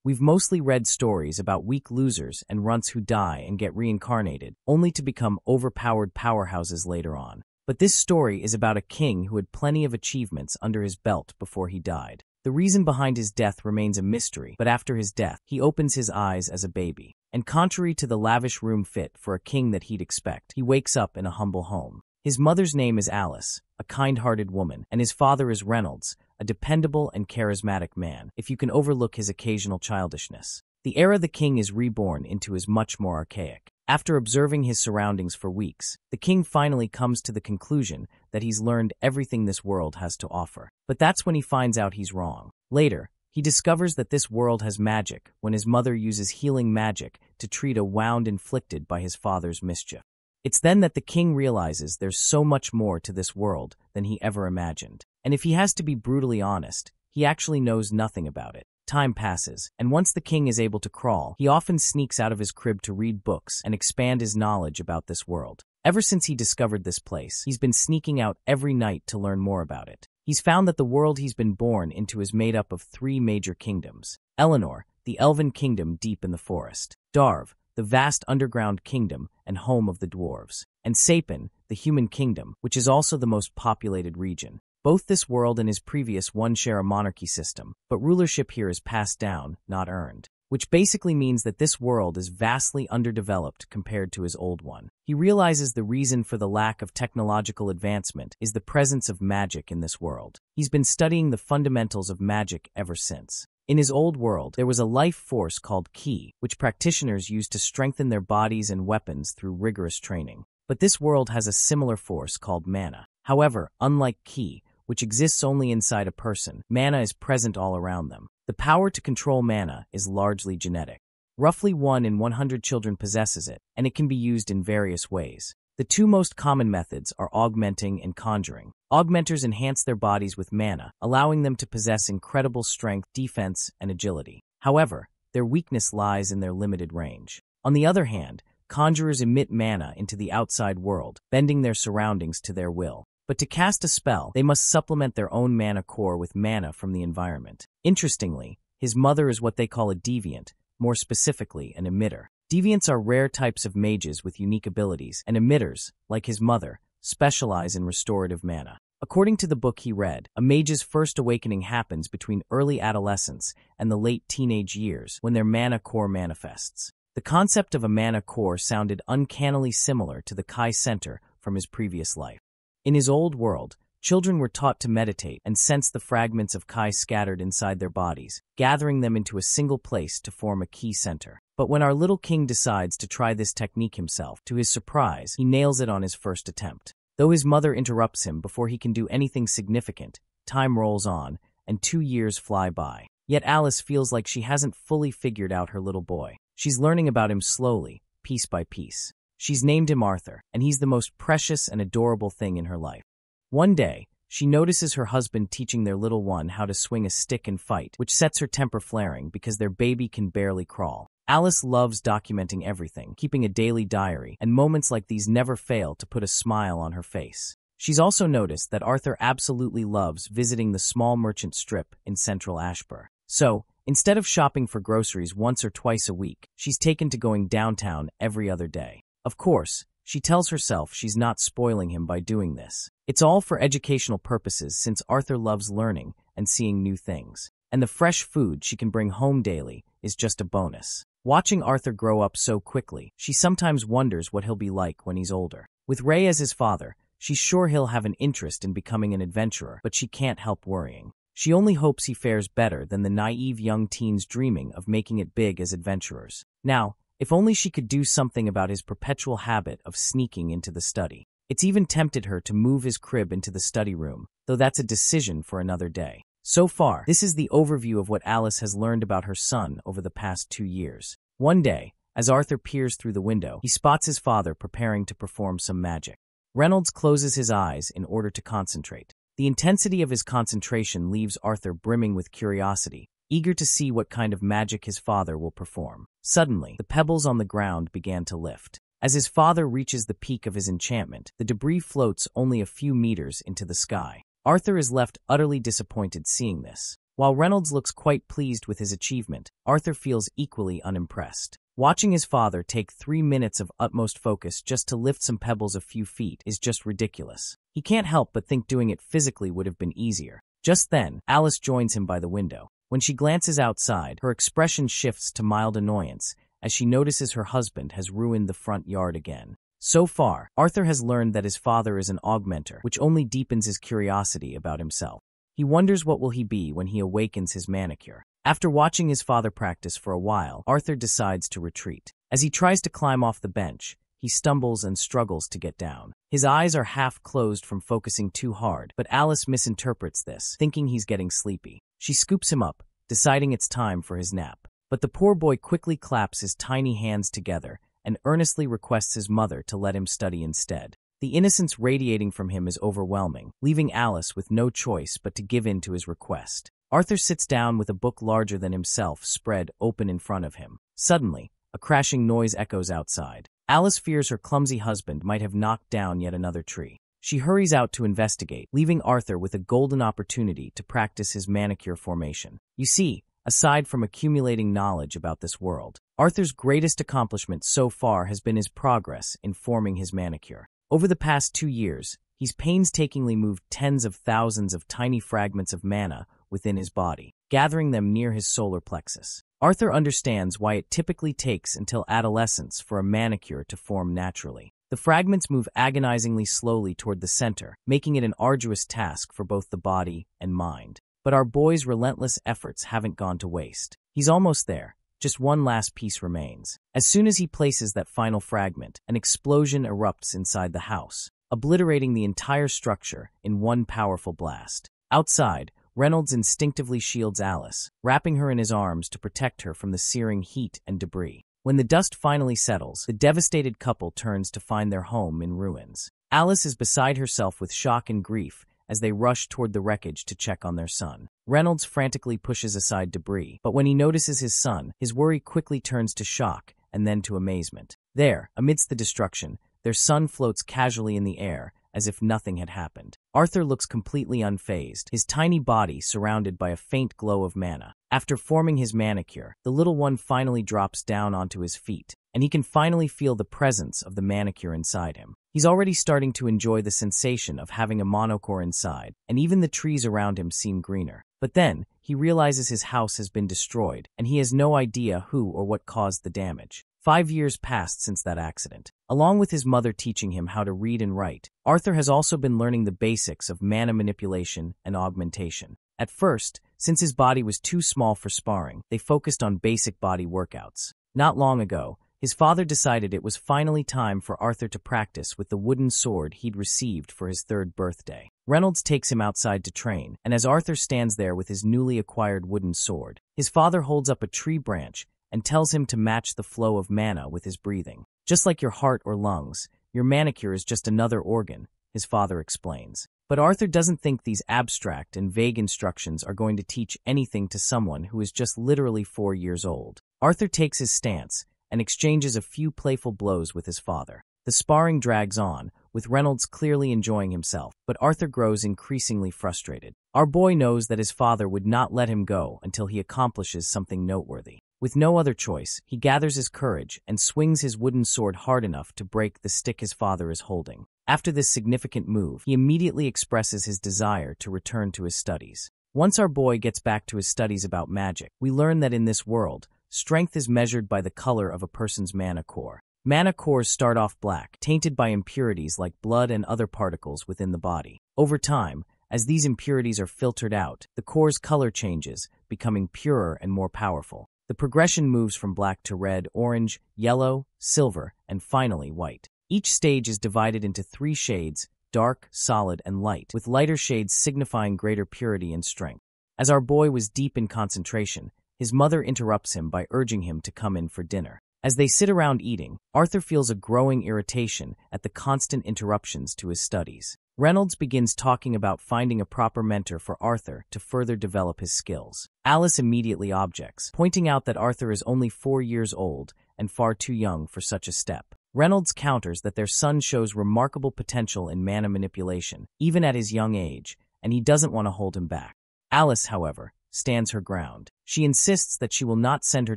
We've mostly read stories about weak losers and runts who die and get reincarnated, only to become overpowered powerhouses later on. But this story is about a king who had plenty of achievements under his belt before he died. The reason behind his death remains a mystery, but after his death, he opens his eyes as a baby. And contrary to the lavish room fit for a king that he'd expect, he wakes up in a humble home. His mother's name is Alice, a kind-hearted woman, and his father is Reynolds, a dependable and charismatic man, if you can overlook his occasional childishness. The era the king is reborn into is much more archaic. After observing his surroundings for weeks, the king finally comes to the conclusion that he's learned everything this world has to offer. But that's when he finds out he's wrong. Later, he discovers that this world has magic when his mother uses healing magic to treat a wound inflicted by his father's mischief. It's then that the king realizes there's so much more to this world than he ever imagined. And if he has to be brutally honest, he actually knows nothing about it. Time passes, and once the king is able to crawl, he often sneaks out of his crib to read books and expand his knowledge about this world. Ever since he discovered this place, he's been sneaking out every night to learn more about it. He's found that the world he's been born into is made up of 3 major kingdoms. Eleanor, the elven kingdom deep in the forest. Darv, the vast underground kingdom and home of the dwarves. And Sapin, the human kingdom, which is also the most populated region. Both this world and his previous one share a monarchy system, but rulership here is passed down, not earned. Which basically means that this world is vastly underdeveloped compared to his old one. He realizes the reason for the lack of technological advancement is the presence of magic in this world. He's been studying the fundamentals of magic ever since. In his old world, there was a life force called Ki, which practitioners used to strengthen their bodies and weapons through rigorous training. But this world has a similar force called mana. However, unlike Ki, which exists only inside a person, mana is present all around them. The power to control mana is largely genetic. Roughly 1 in 100 children possesses it, and it can be used in various ways. The 2 most common methods are augmenting and conjuring. Augmenters enhance their bodies with mana, allowing them to possess incredible strength, defense, and agility. However, their weakness lies in their limited range. On the other hand, conjurers emit mana into the outside world, bending their surroundings to their will. But to cast a spell, they must supplement their own mana core with mana from the environment. Interestingly, his mother is what they call a deviant, more specifically an emitter. Deviants are rare types of mages with unique abilities, and emitters, like his mother, specialize in restorative mana. According to the book he read, a mage's first awakening happens between early adolescence and the late teenage years when their mana core manifests. The concept of a mana core sounded uncannily similar to the Kai Center from his previous life. In his old world, children were taught to meditate and sense the fragments of Kai scattered inside their bodies, gathering them into a single place to form a key center. But when our little king decides to try this technique himself, to his surprise, he nails it on his first attempt. Though his mother interrupts him before he can do anything significant, time rolls on, and 2 years fly by. Yet Alice feels like she hasn't fully figured out her little boy. She's learning about him slowly, piece by piece. She's named him Arthur, and he's the most precious and adorable thing in her life. One day, she notices her husband teaching their little one how to swing a stick and fight, which sets her temper flaring because their baby can barely crawl. Alice loves documenting everything, keeping a daily diary, and moments like these never fail to put a smile on her face. She's also noticed that Arthur absolutely loves visiting the small merchant strip in central Ashbur. So, instead of shopping for groceries once or twice a week, she's taken to going downtown every other day. Of course, she tells herself she's not spoiling him by doing this. It's all for educational purposes since Arthur loves learning and seeing new things. And the fresh food she can bring home daily is just a bonus. Watching Arthur grow up so quickly, she sometimes wonders what he'll be like when he's older. With Ray as his father, she's sure he'll have an interest in becoming an adventurer, but she can't help worrying. She only hopes he fares better than the naive young teens dreaming of making it big as adventurers. Now, if only she could do something about his perpetual habit of sneaking into the study. It's even tempted her to move his crib into the study room, though that's a decision for another day. So far, this is the overview of what Alice has learned about her son over the past 2 years. One day, as Arthur peers through the window, he spots his father preparing to perform some magic. Reynolds closes his eyes in order to concentrate. The intensity of his concentration leaves Arthur brimming with curiosity, eager to see what kind of magic his father will perform. Suddenly, the pebbles on the ground began to lift. As his father reaches the peak of his enchantment, the debris floats only a few meters into the sky. Arthur is left utterly disappointed seeing this. While Reynolds looks quite pleased with his achievement, Arthur feels equally unimpressed. Watching his father take 3 minutes of utmost focus just to lift some pebbles a few feet is just ridiculous. He can't help but think doing it physically would have been easier. Just then, Alice joins him by the window. When she glances outside, her expression shifts to mild annoyance as she notices her husband has ruined the front yard again. So far, Arthur has learned that his father is an augmenter, which only deepens his curiosity about himself. He wonders what will he be when he awakens his manicure. After watching his father practice for a while, Arthur decides to retreat. As he tries to climb off the bench, he stumbles and struggles to get down. His eyes are half closed from focusing too hard, but Alice misinterprets this, thinking he's getting sleepy. She scoops him up, deciding it's time for his nap. But the poor boy quickly claps his tiny hands together and earnestly requests his mother to let him study instead. The innocence radiating from him is overwhelming, leaving Alice with no choice but to give in to his request. Arthur sits down with a book larger than himself spread open in front of him. Suddenly, a crashing noise echoes outside. Alice fears her clumsy husband might have knocked down yet another tree. She hurries out to investigate, leaving Arthur with a golden opportunity to practice his manicure formation. You see, aside from accumulating knowledge about this world, Arthur's greatest accomplishment so far has been his progress in forming his manicure. Over the past 2 years, he's painstakingly moved tens of thousands of tiny fragments of mana within his body, gathering them near his solar plexus. Arthur understands why it typically takes until adolescence for a manicure to form naturally. The fragments move agonizingly slowly toward the center, making it an arduous task for both the body and mind. But our boy's relentless efforts haven't gone to waste. He's almost there. Just one last piece remains. As soon as he places that final fragment, an explosion erupts inside the house, obliterating the entire structure in one powerful blast. Outside, Reynolds instinctively shields Alice, wrapping her in his arms to protect her from the searing heat and debris. When the dust finally settles, the devastated couple turns to find their home in ruins. Alice is beside herself with shock and grief as they rush toward the wreckage to check on their son. Reynolds frantically pushes aside debris, but when he notices his son, his worry quickly turns to shock and then to amazement. There, amidst the destruction, their son floats casually in the air, as if nothing had happened. Arthur looks completely unfazed, his tiny body surrounded by a faint glow of mana. After forming his manicure, the little one finally drops down onto his feet, and he can finally feel the presence of the manicure inside him. He's already starting to enjoy the sensation of having a monocore inside, and even the trees around him seem greener. But then, he realizes his house has been destroyed, and he has no idea who or what caused the damage. 5 years passed since that accident. Along with his mother teaching him how to read and write, Arthur has also been learning the basics of mana manipulation and augmentation. At first, since his body was too small for sparring, they focused on basic body workouts. Not long ago, his father decided it was finally time for Arthur to practice with the wooden sword he'd received for his 3rd birthday. Reynolds takes him outside to train, and as Arthur stands there with his newly acquired wooden sword, his father holds up a tree branch and tells him to match the flow of mana with his breathing. Just like your heart or lungs, your manicure is just another organ, his father explains. But Arthur doesn't think these abstract and vague instructions are going to teach anything to someone who is just literally 4 years old. Arthur takes his stance and exchanges a few playful blows with his father. The sparring drags on, with Reynolds clearly enjoying himself, but Arthur grows increasingly frustrated. Our boy knows that his father would not let him go until he accomplishes something noteworthy. With no other choice, he gathers his courage and swings his wooden sword hard enough to break the stick his father is holding. After this significant move, he immediately expresses his desire to return to his studies. Once our boy gets back to his studies about magic, we learn that in this world, strength is measured by the color of a person's mana core. Mana cores start off black, tainted by impurities like blood and other particles within the body. Over time, as these impurities are filtered out, the core's color changes, becoming purer and more powerful. The progression moves from black to red, orange, yellow, silver, and finally white. Each stage is divided into 3 shades: dark, solid, and light, with lighter shades signifying greater purity and strength. As our boy was deep in concentration, his mother interrupts him by urging him to come in for dinner. As they sit around eating, Arthur feels a growing irritation at the constant interruptions to his studies. Reynolds begins talking about finding a proper mentor for Arthur to further develop his skills. Alice immediately objects, pointing out that Arthur is only 4 years old and far too young for such a step. Reynolds counters that their son shows remarkable potential in mana manipulation, even at his young age, and he doesn't want to hold him back. Alice, however, stands her ground. She insists that she will not send her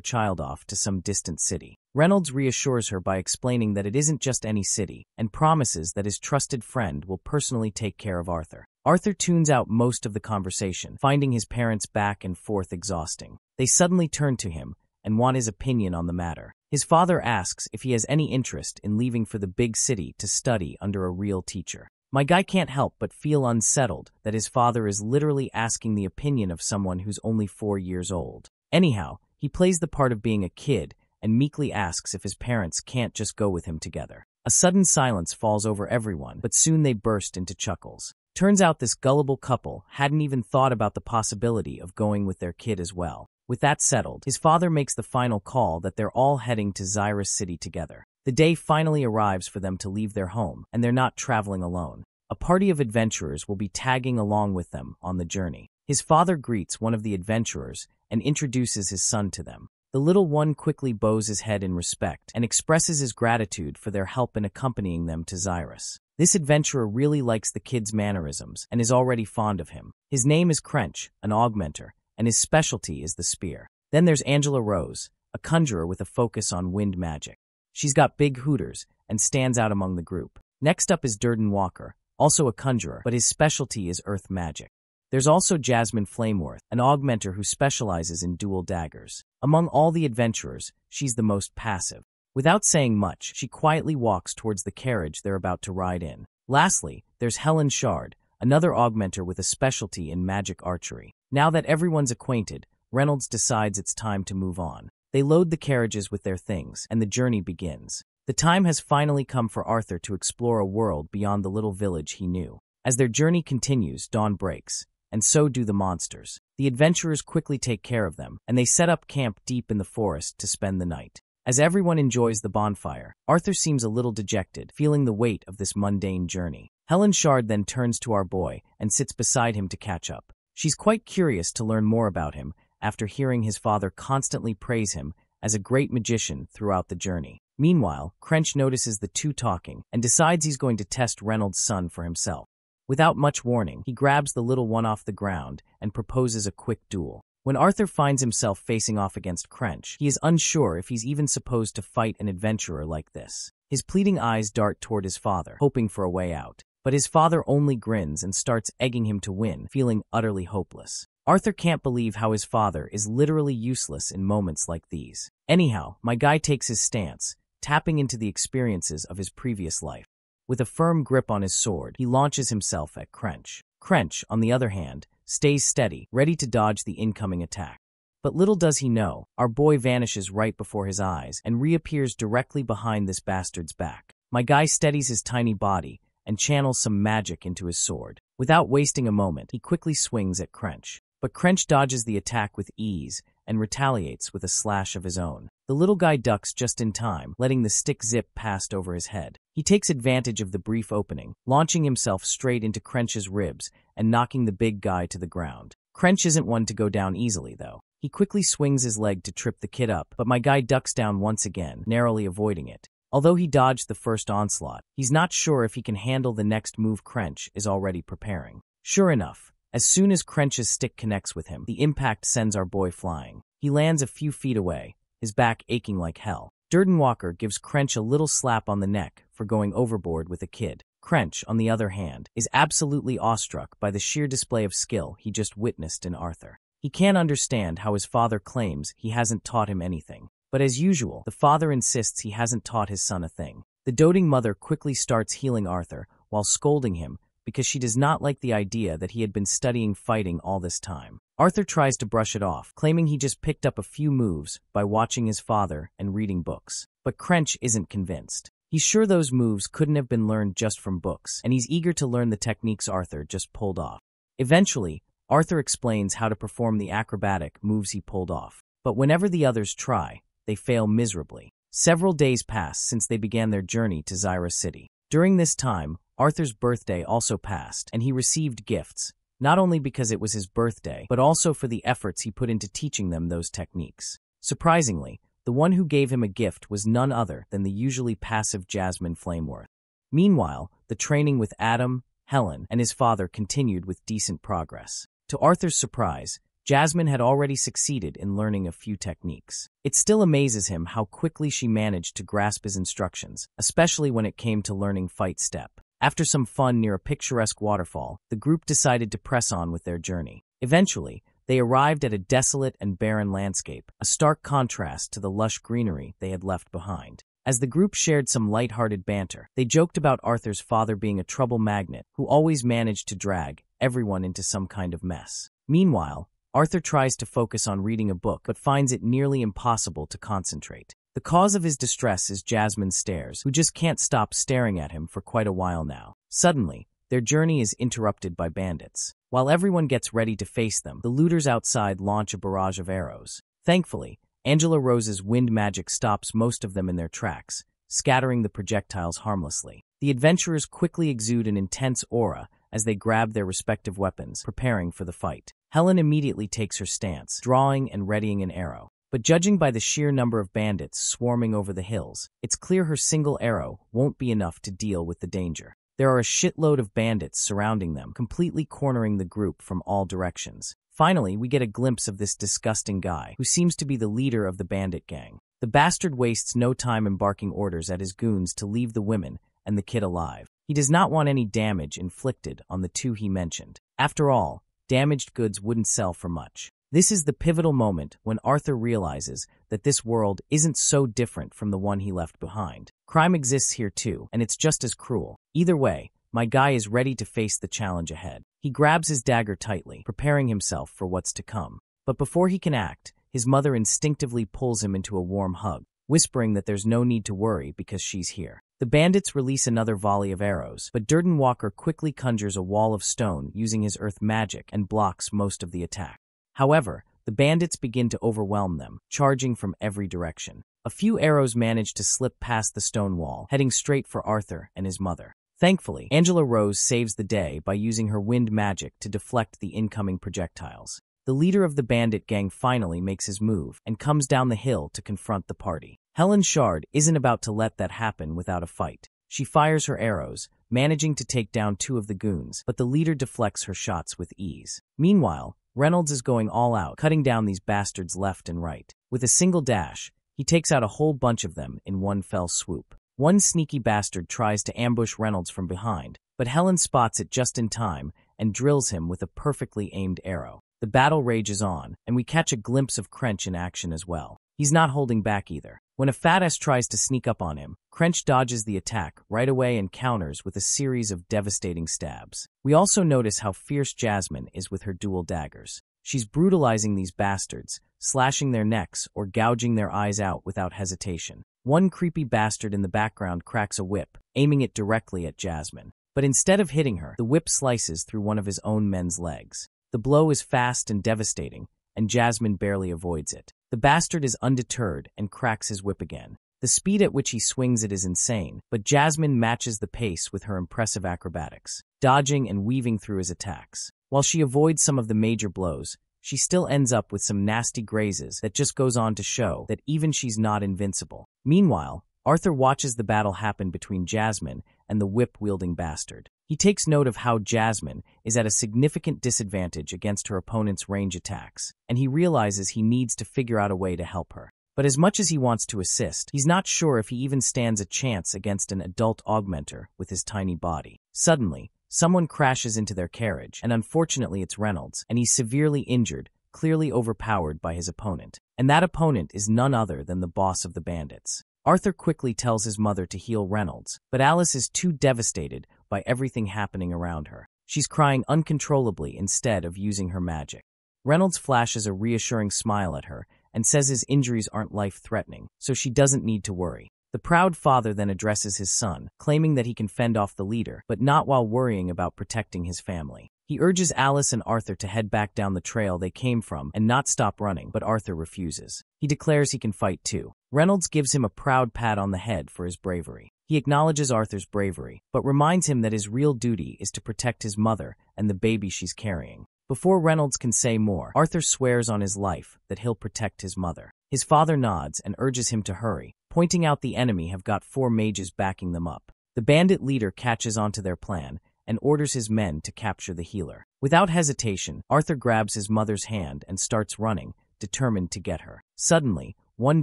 child off to some distant city. Reynolds reassures her by explaining that it isn't just any city, and promises that his trusted friend will personally take care of Arthur. Arthur tunes out most of the conversation, finding his parents back and forth exhausting. They suddenly turn to him and want his opinion on the matter. His father asks if he has any interest in leaving for the big city to study under a real teacher. My guy can't help but feel unsettled that his father is literally asking the opinion of someone who's only 4 years old. Anyhow, he plays the part of being a kid and meekly asks if his parents can't just go with him together. A sudden silence falls over everyone, but soon they burst into chuckles. Turns out this gullible couple hadn't even thought about the possibility of going with their kid as well. With that settled, his father makes the final call that they're all heading to Xyrus City together. The day finally arrives for them to leave their home, and they're not traveling alone. A party of adventurers will be tagging along with them on the journey. His father greets one of the adventurers and introduces his son to them. The little one quickly bows his head in respect and expresses his gratitude for their help in accompanying them to Xyrus. This adventurer really likes the kid's mannerisms and is already fond of him. His name is Crench, an augmenter, and his specialty is the spear. Then there's Angela Rose, a conjurer with a focus on wind magic. She's got big hooters and stands out among the group. Next up is Durden Walker, also a conjurer, but his specialty is earth magic. There's also Jasmine Flameworth, an augmenter who specializes in dual daggers. Among all the adventurers, she's the most passive. Without saying much, she quietly walks towards the carriage they're about to ride in. Lastly, there's Helen Shard, another augmenter with a specialty in magic archery. Now that everyone's acquainted, Reynolds decides it's time to move on. They load the carriages with their things, and the journey begins. The time has finally come for Arthur to explore a world beyond the little village he knew. As their journey continues, dawn breaks, and so do the monsters. The adventurers quickly take care of them, and they set up camp deep in the forest to spend the night. As everyone enjoys the bonfire, Arthur seems a little dejected, feeling the weight of this mundane journey. Helen Shard then turns to our boy and sits beside him to catch up. She's quite curious to learn more about him after hearing his father constantly praise him as a great magician throughout the journey. Meanwhile, Crench notices the two talking and decides he's going to test Reynolds' son for himself. Without much warning, he grabs the little one off the ground and proposes a quick duel. When Arthur finds himself facing off against Crench, he is unsure if he's even supposed to fight an adventurer like this. His pleading eyes dart toward his father, hoping for a way out. But his father only grins and starts egging him to win, feeling utterly hopeless. Arthur can't believe how his father is literally useless in moments like these. Anyhow, my guy takes his stance, tapping into the experiences of his previous life. With a firm grip on his sword, he launches himself at Crench. Crench, on the other hand, stays steady, ready to dodge the incoming attack. But little does he know, our boy vanishes right before his eyes and reappears directly behind this bastard's back. My guy steadies his tiny body and channels some magic into his sword. Without wasting a moment, he quickly swings at Crench. But Crench dodges the attack with ease and retaliates with a slash of his own. The little guy ducks just in time, letting the stick zip past over his head. He takes advantage of the brief opening, launching himself straight into Crench's ribs and knocking the big guy to the ground. Crench isn't one to go down easily, though. He quickly swings his leg to trip the kid up, but my guy ducks down once again, narrowly avoiding it. Although he dodged the first onslaught, he's not sure if he can handle the next move Crench is already preparing. Sure enough, as soon as Crench's stick connects with him, the impact sends our boy flying. He lands a few feet away, his back aching like hell. Durden Walker gives Crench a little slap on the neck for going overboard with a kid. Crench, on the other hand, is absolutely awestruck by the sheer display of skill he just witnessed in Arthur. He can't understand how his father claims he hasn't taught him anything. But as usual, the father insists he hasn't taught his son a thing. The doting mother quickly starts healing Arthur while scolding him because she does not like the idea that he had been studying fighting all this time. Arthur tries to brush it off, claiming he just picked up a few moves by watching his father and reading books. But Crench isn't convinced. He's sure those moves couldn't have been learned just from books, and he's eager to learn the techniques Arthur just pulled off. Eventually, Arthur explains how to perform the acrobatic moves he pulled off. But whenever the others try, they fail miserably. Several days pass since they began their journey to Xyrus City. During this time, Arthur's birthday also passed, and he received gifts, not only because it was his birthday, but also for the efforts he put into teaching them those techniques. Surprisingly, the one who gave him a gift was none other than the usually passive Jasmine Flameworth. Meanwhile, the training with Adam, Helen, and his father continued with decent progress. To Arthur's surprise, Jasmine had already succeeded in learning a few techniques. It still amazes him how quickly she managed to grasp his instructions, especially when it came to learning fight step. After some fun near a picturesque waterfall, the group decided to press on with their journey. Eventually, they arrived at a desolate and barren landscape, a stark contrast to the lush greenery they had left behind. As the group shared some light-hearted banter, they joked about Arthur's father being a trouble magnet who always managed to drag everyone into some kind of mess. Meanwhile, Arthur tries to focus on reading a book but finds it nearly impossible to concentrate. The cause of his distress is Jasmine's stares, who just can't stop staring at him for quite a while now. Suddenly, their journey is interrupted by bandits. While everyone gets ready to face them, the looters outside launch a barrage of arrows. Thankfully, Angela Rose's wind magic stops most of them in their tracks, scattering the projectiles harmlessly. The adventurers quickly exude an intense aura as they grab their respective weapons, preparing for the fight. Helen immediately takes her stance, drawing and readying an arrow. But judging by the sheer number of bandits swarming over the hills, it's clear her single arrow won't be enough to deal with the danger. There are a shitload of bandits surrounding them, completely cornering the group from all directions. Finally, we get a glimpse of this disgusting guy, who seems to be the leader of the bandit gang. The bastard wastes no time embarking orders at his goons to leave the women and the kid alive. He does not want any damage inflicted on the two he mentioned. After all, damaged goods wouldn't sell for much. This is the pivotal moment when Arthur realizes that this world isn't so different from the one he left behind. Crime exists here too, and it's just as cruel. Either way, my guy is ready to face the challenge ahead. He grabs his dagger tightly, preparing himself for what's to come. But before he can act, his mother instinctively pulls him into a warm hug, whispering that there's no need to worry because she's here. The bandits release another volley of arrows, but Durden Walker quickly conjures a wall of stone using his earth magic and blocks most of the attack. However, the bandits begin to overwhelm them, charging from every direction. A few arrows manage to slip past the stone wall, heading straight for Arthur and his mother. Thankfully, Angela Rose saves the day by using her wind magic to deflect the incoming projectiles. The leader of the bandit gang finally makes his move and comes down the hill to confront the party. Helen Shard isn't about to let that happen without a fight. She fires her arrows, managing to take down two of the goons, but the leader deflects her shots with ease. Meanwhile, Reynolds is going all out, cutting down these bastards left and right. With a single dash, he takes out a whole bunch of them in one fell swoop. One sneaky bastard tries to ambush Reynolds from behind, but Helen spots it just in time and drills him with a perfectly aimed arrow. The battle rages on, and we catch a glimpse of Crench in action as well. He's not holding back either. When a fat-ass tries to sneak up on him, Crench dodges the attack right away and counters with a series of devastating stabs. We also notice how fierce Jasmine is with her dual daggers. She's brutalizing these bastards, slashing their necks or gouging their eyes out without hesitation. One creepy bastard in the background cracks a whip, aiming it directly at Jasmine. But instead of hitting her, the whip slices through one of his own men's legs. The blow is fast and devastating, and Jasmine barely avoids it. The bastard is undeterred and cracks his whip again. The speed at which he swings it is insane, but Jasmine matches the pace with her impressive acrobatics, dodging and weaving through his attacks. While she avoids some of the major blows, she still ends up with some nasty grazes that just goes on to show that even she's not invincible. Meanwhile, Arthur watches the battle happen between Jasmine and the whip-wielding bastard. He takes note of how Jasmine is at a significant disadvantage against her opponent's range attacks, and he realizes he needs to figure out a way to help her. But as much as he wants to assist, he's not sure if he even stands a chance against an adult augmenter with his tiny body. Suddenly, someone crashes into their carriage, and unfortunately it's Reynolds, and he's severely injured, clearly overpowered by his opponent. And that opponent is none other than the boss of the bandits. Arthur quickly tells his mother to heal Reynolds, but Alice is too devastated by everything happening around her. She's crying uncontrollably instead of using her magic. Reynolds flashes a reassuring smile at her and says his injuries aren't life-threatening, so she doesn't need to worry. The proud father then addresses his son, claiming that he can fend off the leader, but not while worrying about protecting his family. He urges Alice and Arthur to head back down the trail they came from and not stop running, but Arthur refuses. He declares he can fight too. Reynolds gives him a proud pat on the head for his bravery. He acknowledges Arthur's bravery, but reminds him that his real duty is to protect his mother and the baby she's carrying. Before Reynolds can say more, Arthur swears on his life that he'll protect his mother. His father nods and urges him to hurry, pointing out the enemy have got 4 mages backing them up. The bandit leader catches on to their plan and orders his men to capture the healer. Without hesitation, Arthur grabs his mother's hand and starts running, determined to get her. Suddenly, one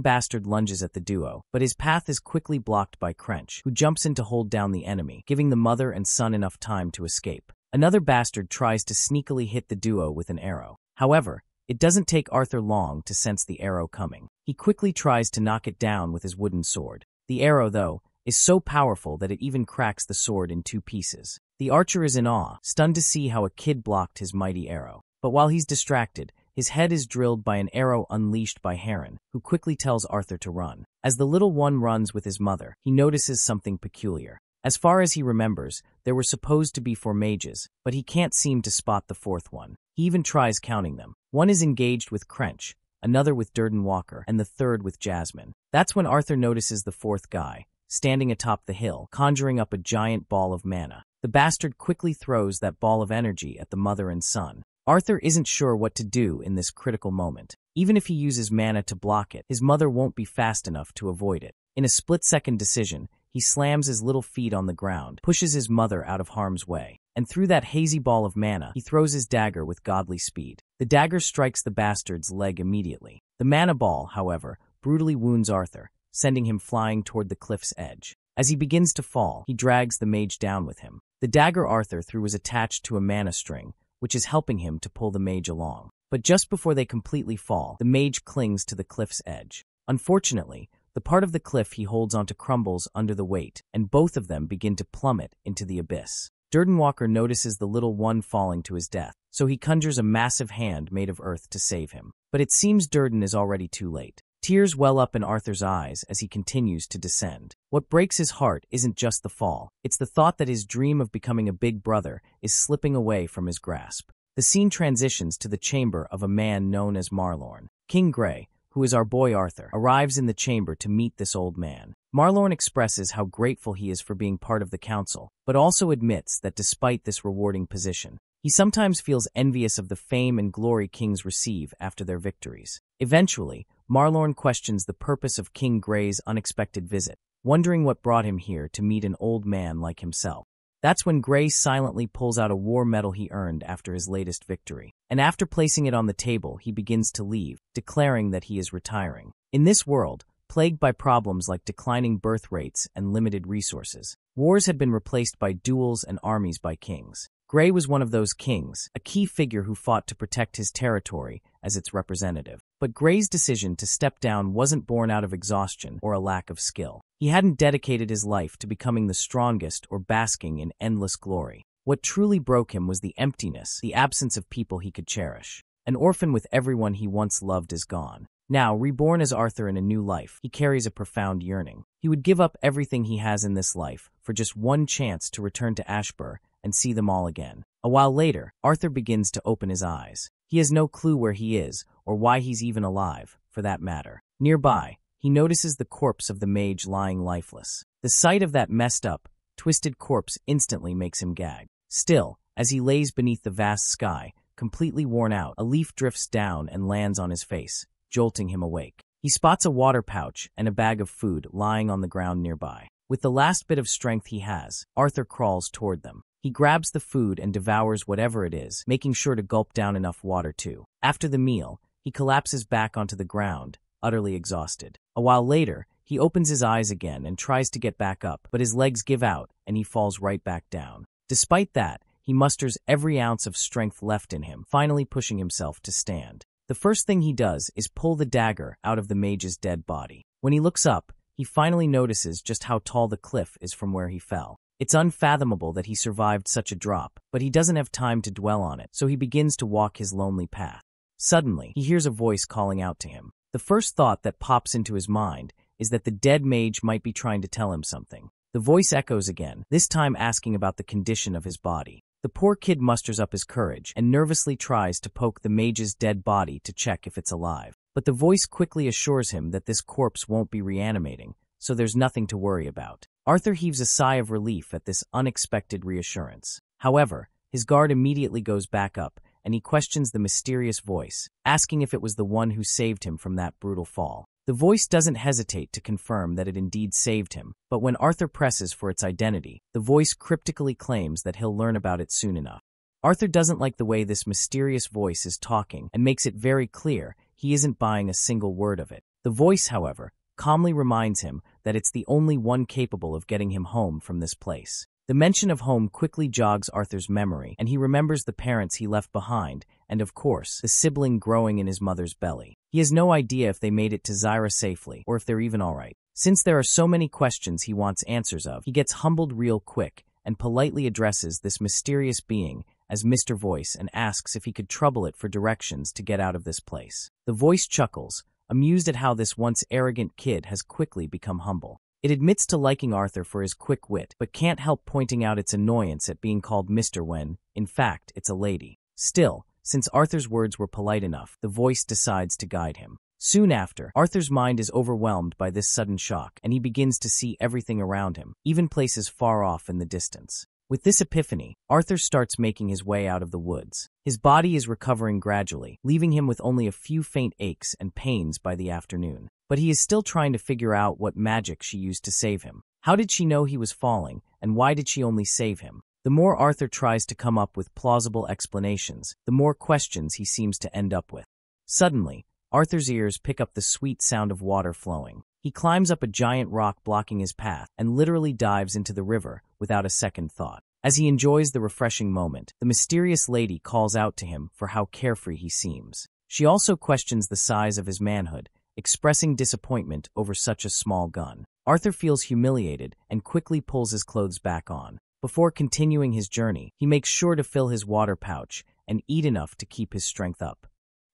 bastard lunges at the duo, but his path is quickly blocked by Crench, who jumps in to hold down the enemy, giving the mother and son enough time to escape. Another bastard tries to sneakily hit the duo with an arrow. However, it doesn't take Arthur long to sense the arrow coming. He quickly tries to knock it down with his wooden sword. The arrow, though, is so powerful that it even cracks the sword in 2 pieces. The archer is in awe, stunned to see how a kid blocked his mighty arrow. But while he's distracted, his head is drilled by an arrow unleashed by Heron, who quickly tells Arthur to run. As the little one runs with his mother, he notices something peculiar. As far as he remembers, there were supposed to be 4 mages, but he can't seem to spot the 4th one. He even tries counting them. One is engaged with Crench, another with Durden Walker, and the 3rd with Jasmine. That's when Arthur notices the 4th guy, standing atop the hill, conjuring up a giant ball of mana. The bastard quickly throws that ball of energy at the mother and son. Arthur isn't sure what to do in this critical moment. Even if he uses mana to block it, his mother won't be fast enough to avoid it. In a split-second decision, he slams his little feet on the ground, pushes his mother out of harm's way, and through that hazy ball of mana, he throws his dagger with godly speed. The dagger strikes the bastard's leg immediately. The mana ball, however, brutally wounds Arthur, sending him flying toward the cliff's edge. As he begins to fall, he drags the mage down with him. The dagger Arthur threw was attached to a mana string, which is helping him to pull the mage along. But just before they completely fall, the mage clings to the cliff's edge. Unfortunately, the part of the cliff he holds onto crumbles under the weight, and both of them begin to plummet into the abyss. Durden Walker notices the little one falling to his death, so he conjures a massive hand made of earth to save him. But it seems Durden is already too late. Tears well up in Arthur's eyes as he continues to descend. What breaks his heart isn't just the fall, it's the thought that his dream of becoming a big brother is slipping away from his grasp. The scene transitions to the chamber of a man known as Marlorn. King Grey, who is our boy Arthur, arrives in the chamber to meet this old man. Marlorn expresses how grateful he is for being part of the council, but also admits that despite this rewarding position, he sometimes feels envious of the fame and glory kings receive after their victories. Eventually, Marlorn questions the purpose of King Grey's unexpected visit, wondering what brought him here to meet an old man like himself. That's when Grey silently pulls out a war medal he earned after his latest victory. And after placing it on the table, he begins to leave, declaring that he is retiring. In this world, plagued by problems like declining birth rates and limited resources, wars had been replaced by duels and armies by kings. Grey was one of those kings, a key figure who fought to protect his territory as its representative. But Grey's decision to step down wasn't born out of exhaustion or a lack of skill. He hadn't dedicated his life to becoming the strongest or basking in endless glory. What truly broke him was the emptiness, the absence of people he could cherish. An orphan with everyone he once loved is gone. Now, reborn as Arthur in a new life, he carries a profound yearning. He would give up everything he has in this life for just one chance to return to Ashbur and see them all again. A while later, Arthur begins to open his eyes. He has no clue where he is, or why he's even alive, for that matter. Nearby, he notices the corpse of the mage lying lifeless. The sight of that messed up, twisted corpse instantly makes him gag. Still, as he lays beneath the vast sky, completely worn out, a leaf drifts down and lands on his face, jolting him awake. He spots a water pouch and a bag of food lying on the ground nearby. With the last bit of strength he has, Arthur crawls toward them. He grabs the food and devours whatever it is, making sure to gulp down enough water too. After the meal, he collapses back onto the ground, utterly exhausted. A while later, he opens his eyes again and tries to get back up, but his legs give out and he falls right back down. Despite that, he musters every ounce of strength left in him, finally pushing himself to stand. The first thing he does is pull the dagger out of the mage's dead body. When he looks up, he finally notices just how tall the cliff is from where he fell. It's unfathomable that he survived such a drop, but he doesn't have time to dwell on it, so he begins to walk his lonely path. Suddenly, he hears a voice calling out to him. The first thought that pops into his mind is that the dead mage might be trying to tell him something. The voice echoes again, this time asking about the condition of his body. The poor kid musters up his courage and nervously tries to poke the mage's dead body to check if it's alive. But the voice quickly assures him that this corpse won't be reanimating, so there's nothing to worry about. Arthur heaves a sigh of relief at this unexpected reassurance. However, his guard immediately goes back up, and he questions the mysterious voice, asking if it was the one who saved him from that brutal fall. The voice doesn't hesitate to confirm that it indeed saved him, but when Arthur presses for its identity, the voice cryptically claims that he'll learn about it soon enough. Arthur doesn't like the way this mysterious voice is talking and makes it very clear he isn't buying a single word of it. The voice, however, calmly reminds him that it's the only one capable of getting him home from this place. The mention of home quickly jogs Arthur's memory, and he remembers the parents he left behind and, of course, the sibling growing in his mother's belly. He has no idea if they made it to Zyra safely or if they're even alright. Since there are so many questions he wants answers of, he gets humbled real quick and politely addresses this mysterious being as Mr. Voice and asks if he could trouble it for directions to get out of this place. The voice chuckles, amused at how this once arrogant kid has quickly become humble. It admits to liking Arthur for his quick wit, but can't help pointing out its annoyance at being called Mr. when, in fact, it's a lady. Still, since Arthur's words were polite enough, the voice decides to guide him. Soon after, Arthur's mind is overwhelmed by this sudden shock, and he begins to see everything around him, even places far off in the distance. With this epiphany, Arthur starts making his way out of the woods. His body is recovering gradually, leaving him with only a few faint aches and pains by the afternoon. But he is still trying to figure out what magic she used to save him. How did she know he was falling, and why did she only save him? The more Arthur tries to come up with plausible explanations, the more questions he seems to end up with. Suddenly, Arthur's ears pick up the sweet sound of water flowing. He climbs up a giant rock blocking his path and literally dives into the river without a second thought. As he enjoys the refreshing moment, the mysterious lady calls out to him for how carefree he seems. She also questions the size of his manhood, expressing disappointment over such a small gun. Arthur feels humiliated and quickly pulls his clothes back on. Before continuing his journey, he makes sure to fill his water pouch and eat enough to keep his strength up.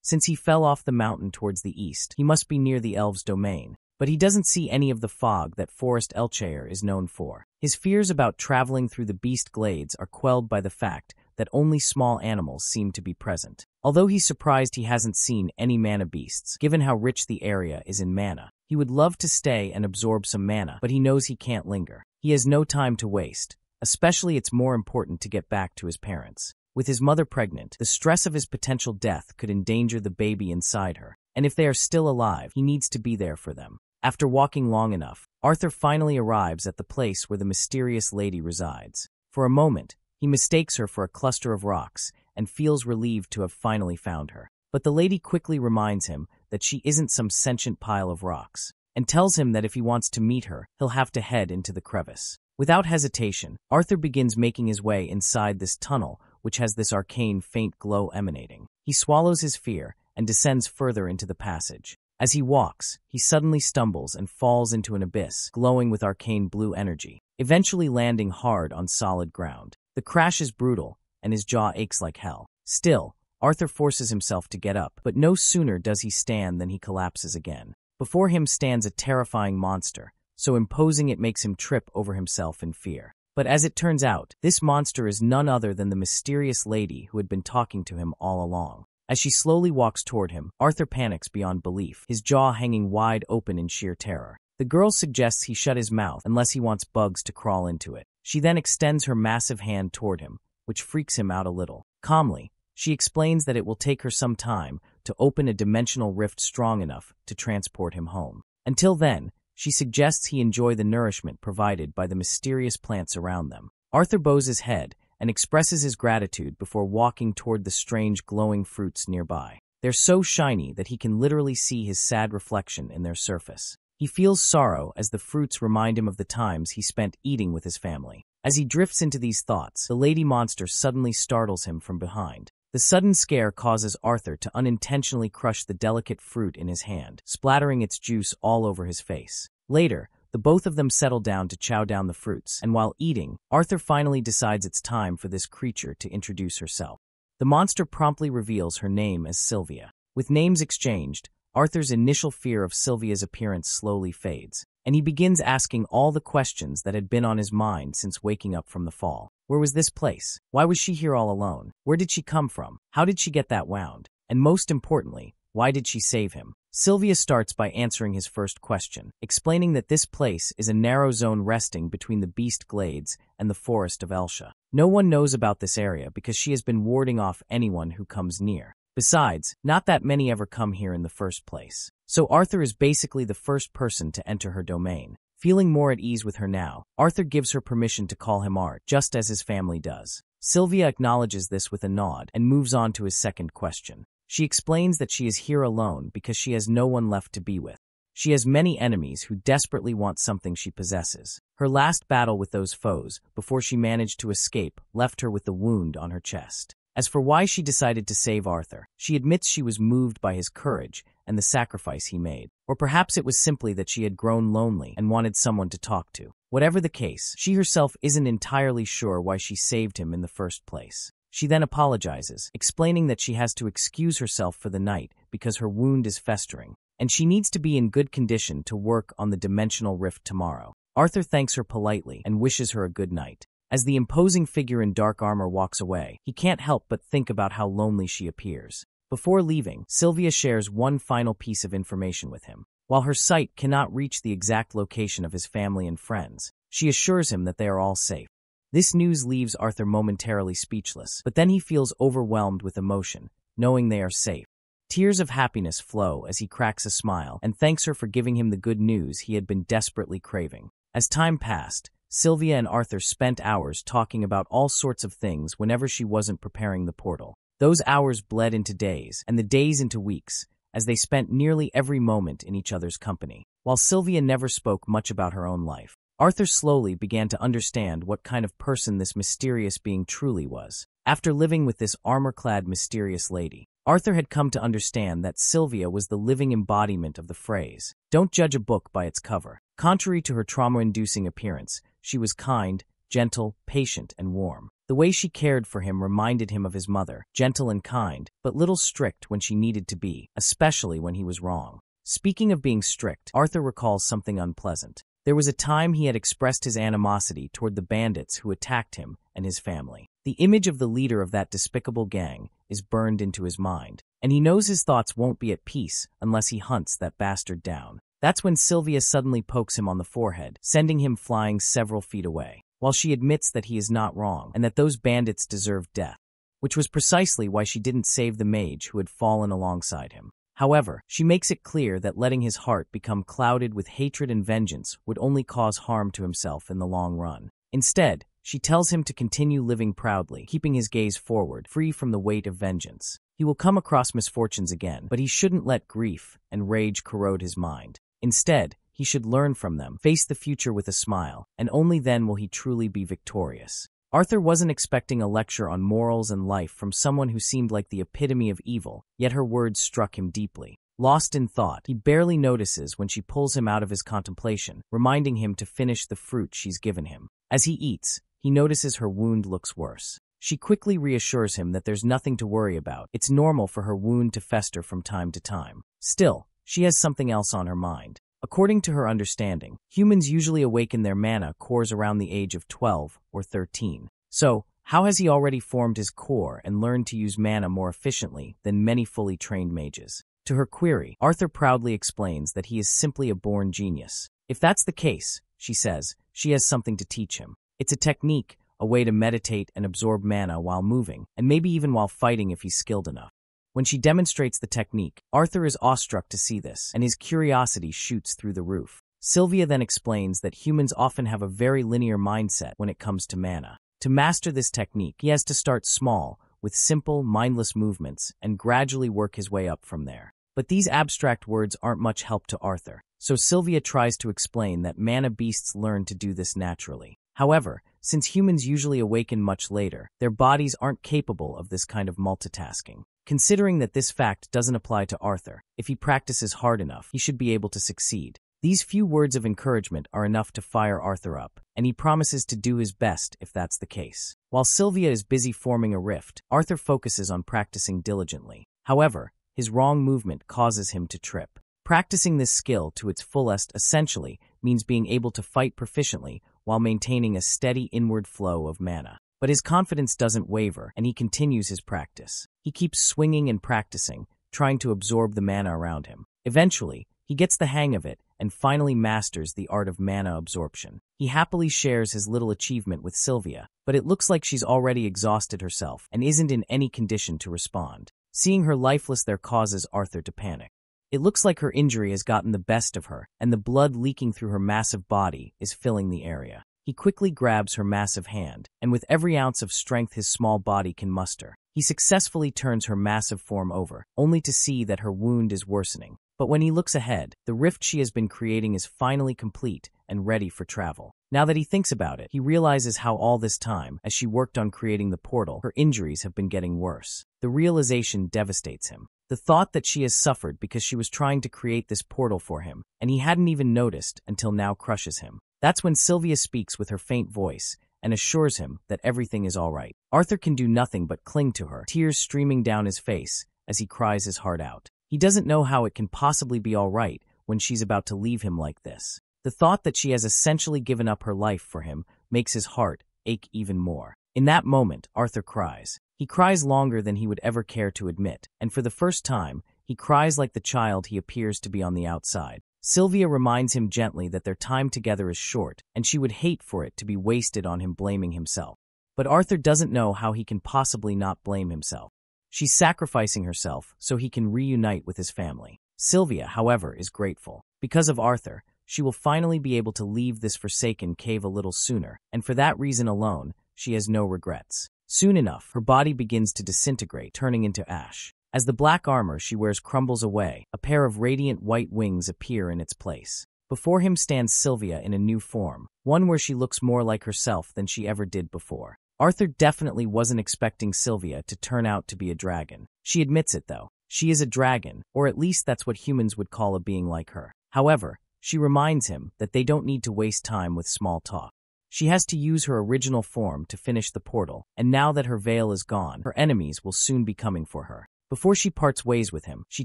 Since he fell off the mountain towards the east, he must be near the elves' domain, but he doesn't see any of the fog that Forest Elchair is known for. His fears about traveling through the beast glades are quelled by the fact that only small animals seem to be present. Although he's surprised he hasn't seen any mana beasts, given how rich the area is in mana. He would love to stay and absorb some mana, but he knows he can't linger. He has no time to waste, especially it's more important to get back to his parents. With his mother pregnant, the stress of his potential death could endanger the baby inside her, and if they are still alive, he needs to be there for them. After walking long enough, Arthur finally arrives at the place where the mysterious lady resides. For a moment, he mistakes her for a cluster of rocks and feels relieved to have finally found her. But the lady quickly reminds him that she isn't some sentient pile of rocks, and tells him that if he wants to meet her, he'll have to head into the crevice. Without hesitation, Arthur begins making his way inside this tunnel, which has this arcane faint glow emanating. He swallows his fear and descends further into the passage. As he walks, he suddenly stumbles and falls into an abyss, glowing with arcane blue energy, eventually landing hard on solid ground. The crash is brutal, and his jaw aches like hell. Still, Arthur forces himself to get up, but no sooner does he stand than he collapses again. Before him stands a terrifying monster, so imposing it makes him trip over himself in fear. But as it turns out, this monster is none other than the mysterious lady who had been talking to him all along. As she slowly walks toward him, Arthur panics beyond belief, his jaw hanging wide open in sheer terror. The girl suggests he shut his mouth unless he wants bugs to crawl into it. She then extends her massive hand toward him, which freaks him out a little. Calmly, she explains that it will take her some time to open a dimensional rift strong enough to transport him home. Until then, she suggests he enjoy the nourishment provided by the mysterious plants around them. Arthur bows his head and expresses his gratitude before walking toward the strange glowing fruits nearby. They're so shiny that he can literally see his sad reflection in their surface. He feels sorrow as the fruits remind him of the times he spent eating with his family. As he drifts into these thoughts, the lady monster suddenly startles him from behind. The sudden scare causes Arthur to unintentionally crush the delicate fruit in his hand, splattering its juice all over his face. Later, the both of them settle down to chow down the fruits, and while eating, Arthur finally decides it's time for this creature to introduce herself. The monster promptly reveals her name as Sylvia. With names exchanged, Arthur's initial fear of Sylvia's appearance slowly fades, and he begins asking all the questions that had been on his mind since waking up from the fall. Where was this place? Why was she here all alone? Where did she come from? How did she get that wound? And most importantly, why did she save him? Sylvia starts by answering his first question, explaining that this place is a narrow zone resting between the Beast Glades and the Forest of Elsha. No one knows about this area because she has been warding off anyone who comes near. Besides, not that many ever come here in the first place. So Arthur is basically the first person to enter her domain. Feeling more at ease with her now, Arthur gives her permission to call him Art, just as his family does. Sylvia acknowledges this with a nod and moves on to his second question. She explains that she is here alone because she has no one left to be with. She has many enemies who desperately want something she possesses. Her last battle with those foes, before she managed to escape, left her with the wound on her chest. As for why she decided to save Arthur, she admits she was moved by his courage and the sacrifice he made. Or perhaps it was simply that she had grown lonely and wanted someone to talk to. Whatever the case, she herself isn't entirely sure why she saved him in the first place. She then apologizes, explaining that she has to excuse herself for the night because her wound is festering, and she needs to be in good condition to work on the dimensional rift tomorrow. Arthur thanks her politely and wishes her a good night. As the imposing figure in dark armor walks away, he can't help but think about how lonely she appears. Before leaving, Sylvia shares one final piece of information with him. While her sight cannot reach the exact location of his family and friends, she assures him that they are all safe. This news leaves Arthur momentarily speechless, but then he feels overwhelmed with emotion, knowing they are safe. Tears of happiness flow as he cracks a smile and thanks her for giving him the good news he had been desperately craving. As time passed, Sylvia and Arthur spent hours talking about all sorts of things whenever she wasn't preparing the portal. Those hours bled into days, and the days into weeks, as they spent nearly every moment in each other's company. While Sylvia never spoke much about her own life, Arthur slowly began to understand what kind of person this mysterious being truly was. After living with this armor-clad mysterious lady, Arthur had come to understand that Sylvia was the living embodiment of the phrase, "Don't judge a book by its cover." Contrary to her trauma-inducing appearance, she was kind, gentle, patient, and warm. The way she cared for him reminded him of his mother, gentle and kind, but little strict when she needed to be, especially when he was wrong. Speaking of being strict, Arthur recalls something unpleasant. There was a time he had expressed his animosity toward the bandits who attacked him and his family. The image of the leader of that despicable gang is burned into his mind, and he knows his thoughts won't be at peace unless he hunts that bastard down. That's when Sylvia suddenly pokes him on the forehead, sending him flying several feet away, while she admits that he is not wrong and that those bandits deserved death, which was precisely why she didn't save the mage who had fallen alongside him. However, she makes it clear that letting his heart become clouded with hatred and vengeance would only cause harm to himself in the long run. Instead, she tells him to continue living proudly, keeping his gaze forward, free from the weight of vengeance. He will come across misfortunes again, but he shouldn't let grief and rage corrode his mind. Instead, he should learn from them, face the future with a smile, and only then will he truly be victorious. Arthur wasn't expecting a lecture on morals and life from someone who seemed like the epitome of evil, yet her words struck him deeply. Lost in thought, he barely notices when she pulls him out of his contemplation, reminding him to finish the fruit she's given him. As he eats, he notices her wound looks worse. She quickly reassures him that there's nothing to worry about. It's normal for her wound to fester from time to time. Still, she has something else on her mind. According to her understanding, humans usually awaken their mana cores around the age of 12 or 13. So, how has he already formed his core and learned to use mana more efficiently than many fully trained mages? To her query, Arthur proudly explains that he is simply a born genius. If that's the case, she says, she has something to teach him. It's a technique, a way to meditate and absorb mana while moving, and maybe even while fighting if he's skilled enough. When she demonstrates the technique, Arthur is awestruck to see this, and his curiosity shoots through the roof. Sylvia then explains that humans often have a very linear mindset when it comes to mana. To master this technique, he has to start small, with simple, mindless movements, and gradually work his way up from there. But these abstract words aren't much help to Arthur, so Sylvia tries to explain that mana beasts learn to do this naturally. However, since humans usually awaken much later, their bodies aren't capable of this kind of multitasking. Considering that this fact doesn't apply to Arthur, if he practices hard enough, he should be able to succeed. These few words of encouragement are enough to fire Arthur up, and he promises to do his best if that's the case. While Sylvia is busy forming a rift, Arthur focuses on practicing diligently. However, his wrong movement causes him to trip. Practicing this skill to its fullest essentially means being able to fight proficiently while maintaining a steady inward flow of mana. But his confidence doesn't waver, and he continues his practice. He keeps swinging and practicing, trying to absorb the mana around him. Eventually, he gets the hang of it and finally masters the art of mana absorption. He happily shares his little achievement with Sylvia, but it looks like she's already exhausted herself and isn't in any condition to respond. Seeing her lifeless there causes Arthur to panic. It looks like her injury has gotten the best of her, and the blood leaking through her massive body is filling the area. He quickly grabs her massive hand, and with every ounce of strength his small body can muster, he successfully turns her massive form over, only to see that her wound is worsening. But when he looks ahead, the rift she has been creating is finally complete and ready for travel. Now that he thinks about it, he realizes how all this time, as she worked on creating the portal, her injuries have been getting worse. The realization devastates him. The thought that she has suffered because she was trying to create this portal for him, and he hadn't even noticed until now, crushes him. That's when Sylvia speaks with her faint voice and assures him that everything is all right. Arthur can do nothing but cling to her, tears streaming down his face as he cries his heart out. He doesn't know how it can possibly be all right when she's about to leave him like this. The thought that she has essentially given up her life for him makes his heart ache even more. In that moment, Arthur cries. He cries longer than he would ever care to admit, and for the first time, he cries like the child he appears to be on the outside. Sylvia reminds him gently that their time together is short, and she would hate for it to be wasted on him blaming himself. But Arthur doesn't know how he can possibly not blame himself. She's sacrificing herself so he can reunite with his family. Sylvia, however, is grateful. Because of Arthur, she will finally be able to leave this forsaken cave a little sooner, and for that reason alone, she has no regrets. Soon enough, her body begins to disintegrate, turning into ash. As the black armor she wears crumbles away, a pair of radiant white wings appear in its place. Before him stands Sylvia in a new form, one where she looks more like herself than she ever did before. Arthur definitely wasn't expecting Sylvia to turn out to be a dragon. She admits it, though. She is a dragon, or at least that's what humans would call a being like her. However, she reminds him that they don't need to waste time with small talk. She has to use her original form to finish the portal, and now that her veil is gone, her enemies will soon be coming for her. Before she parts ways with him, she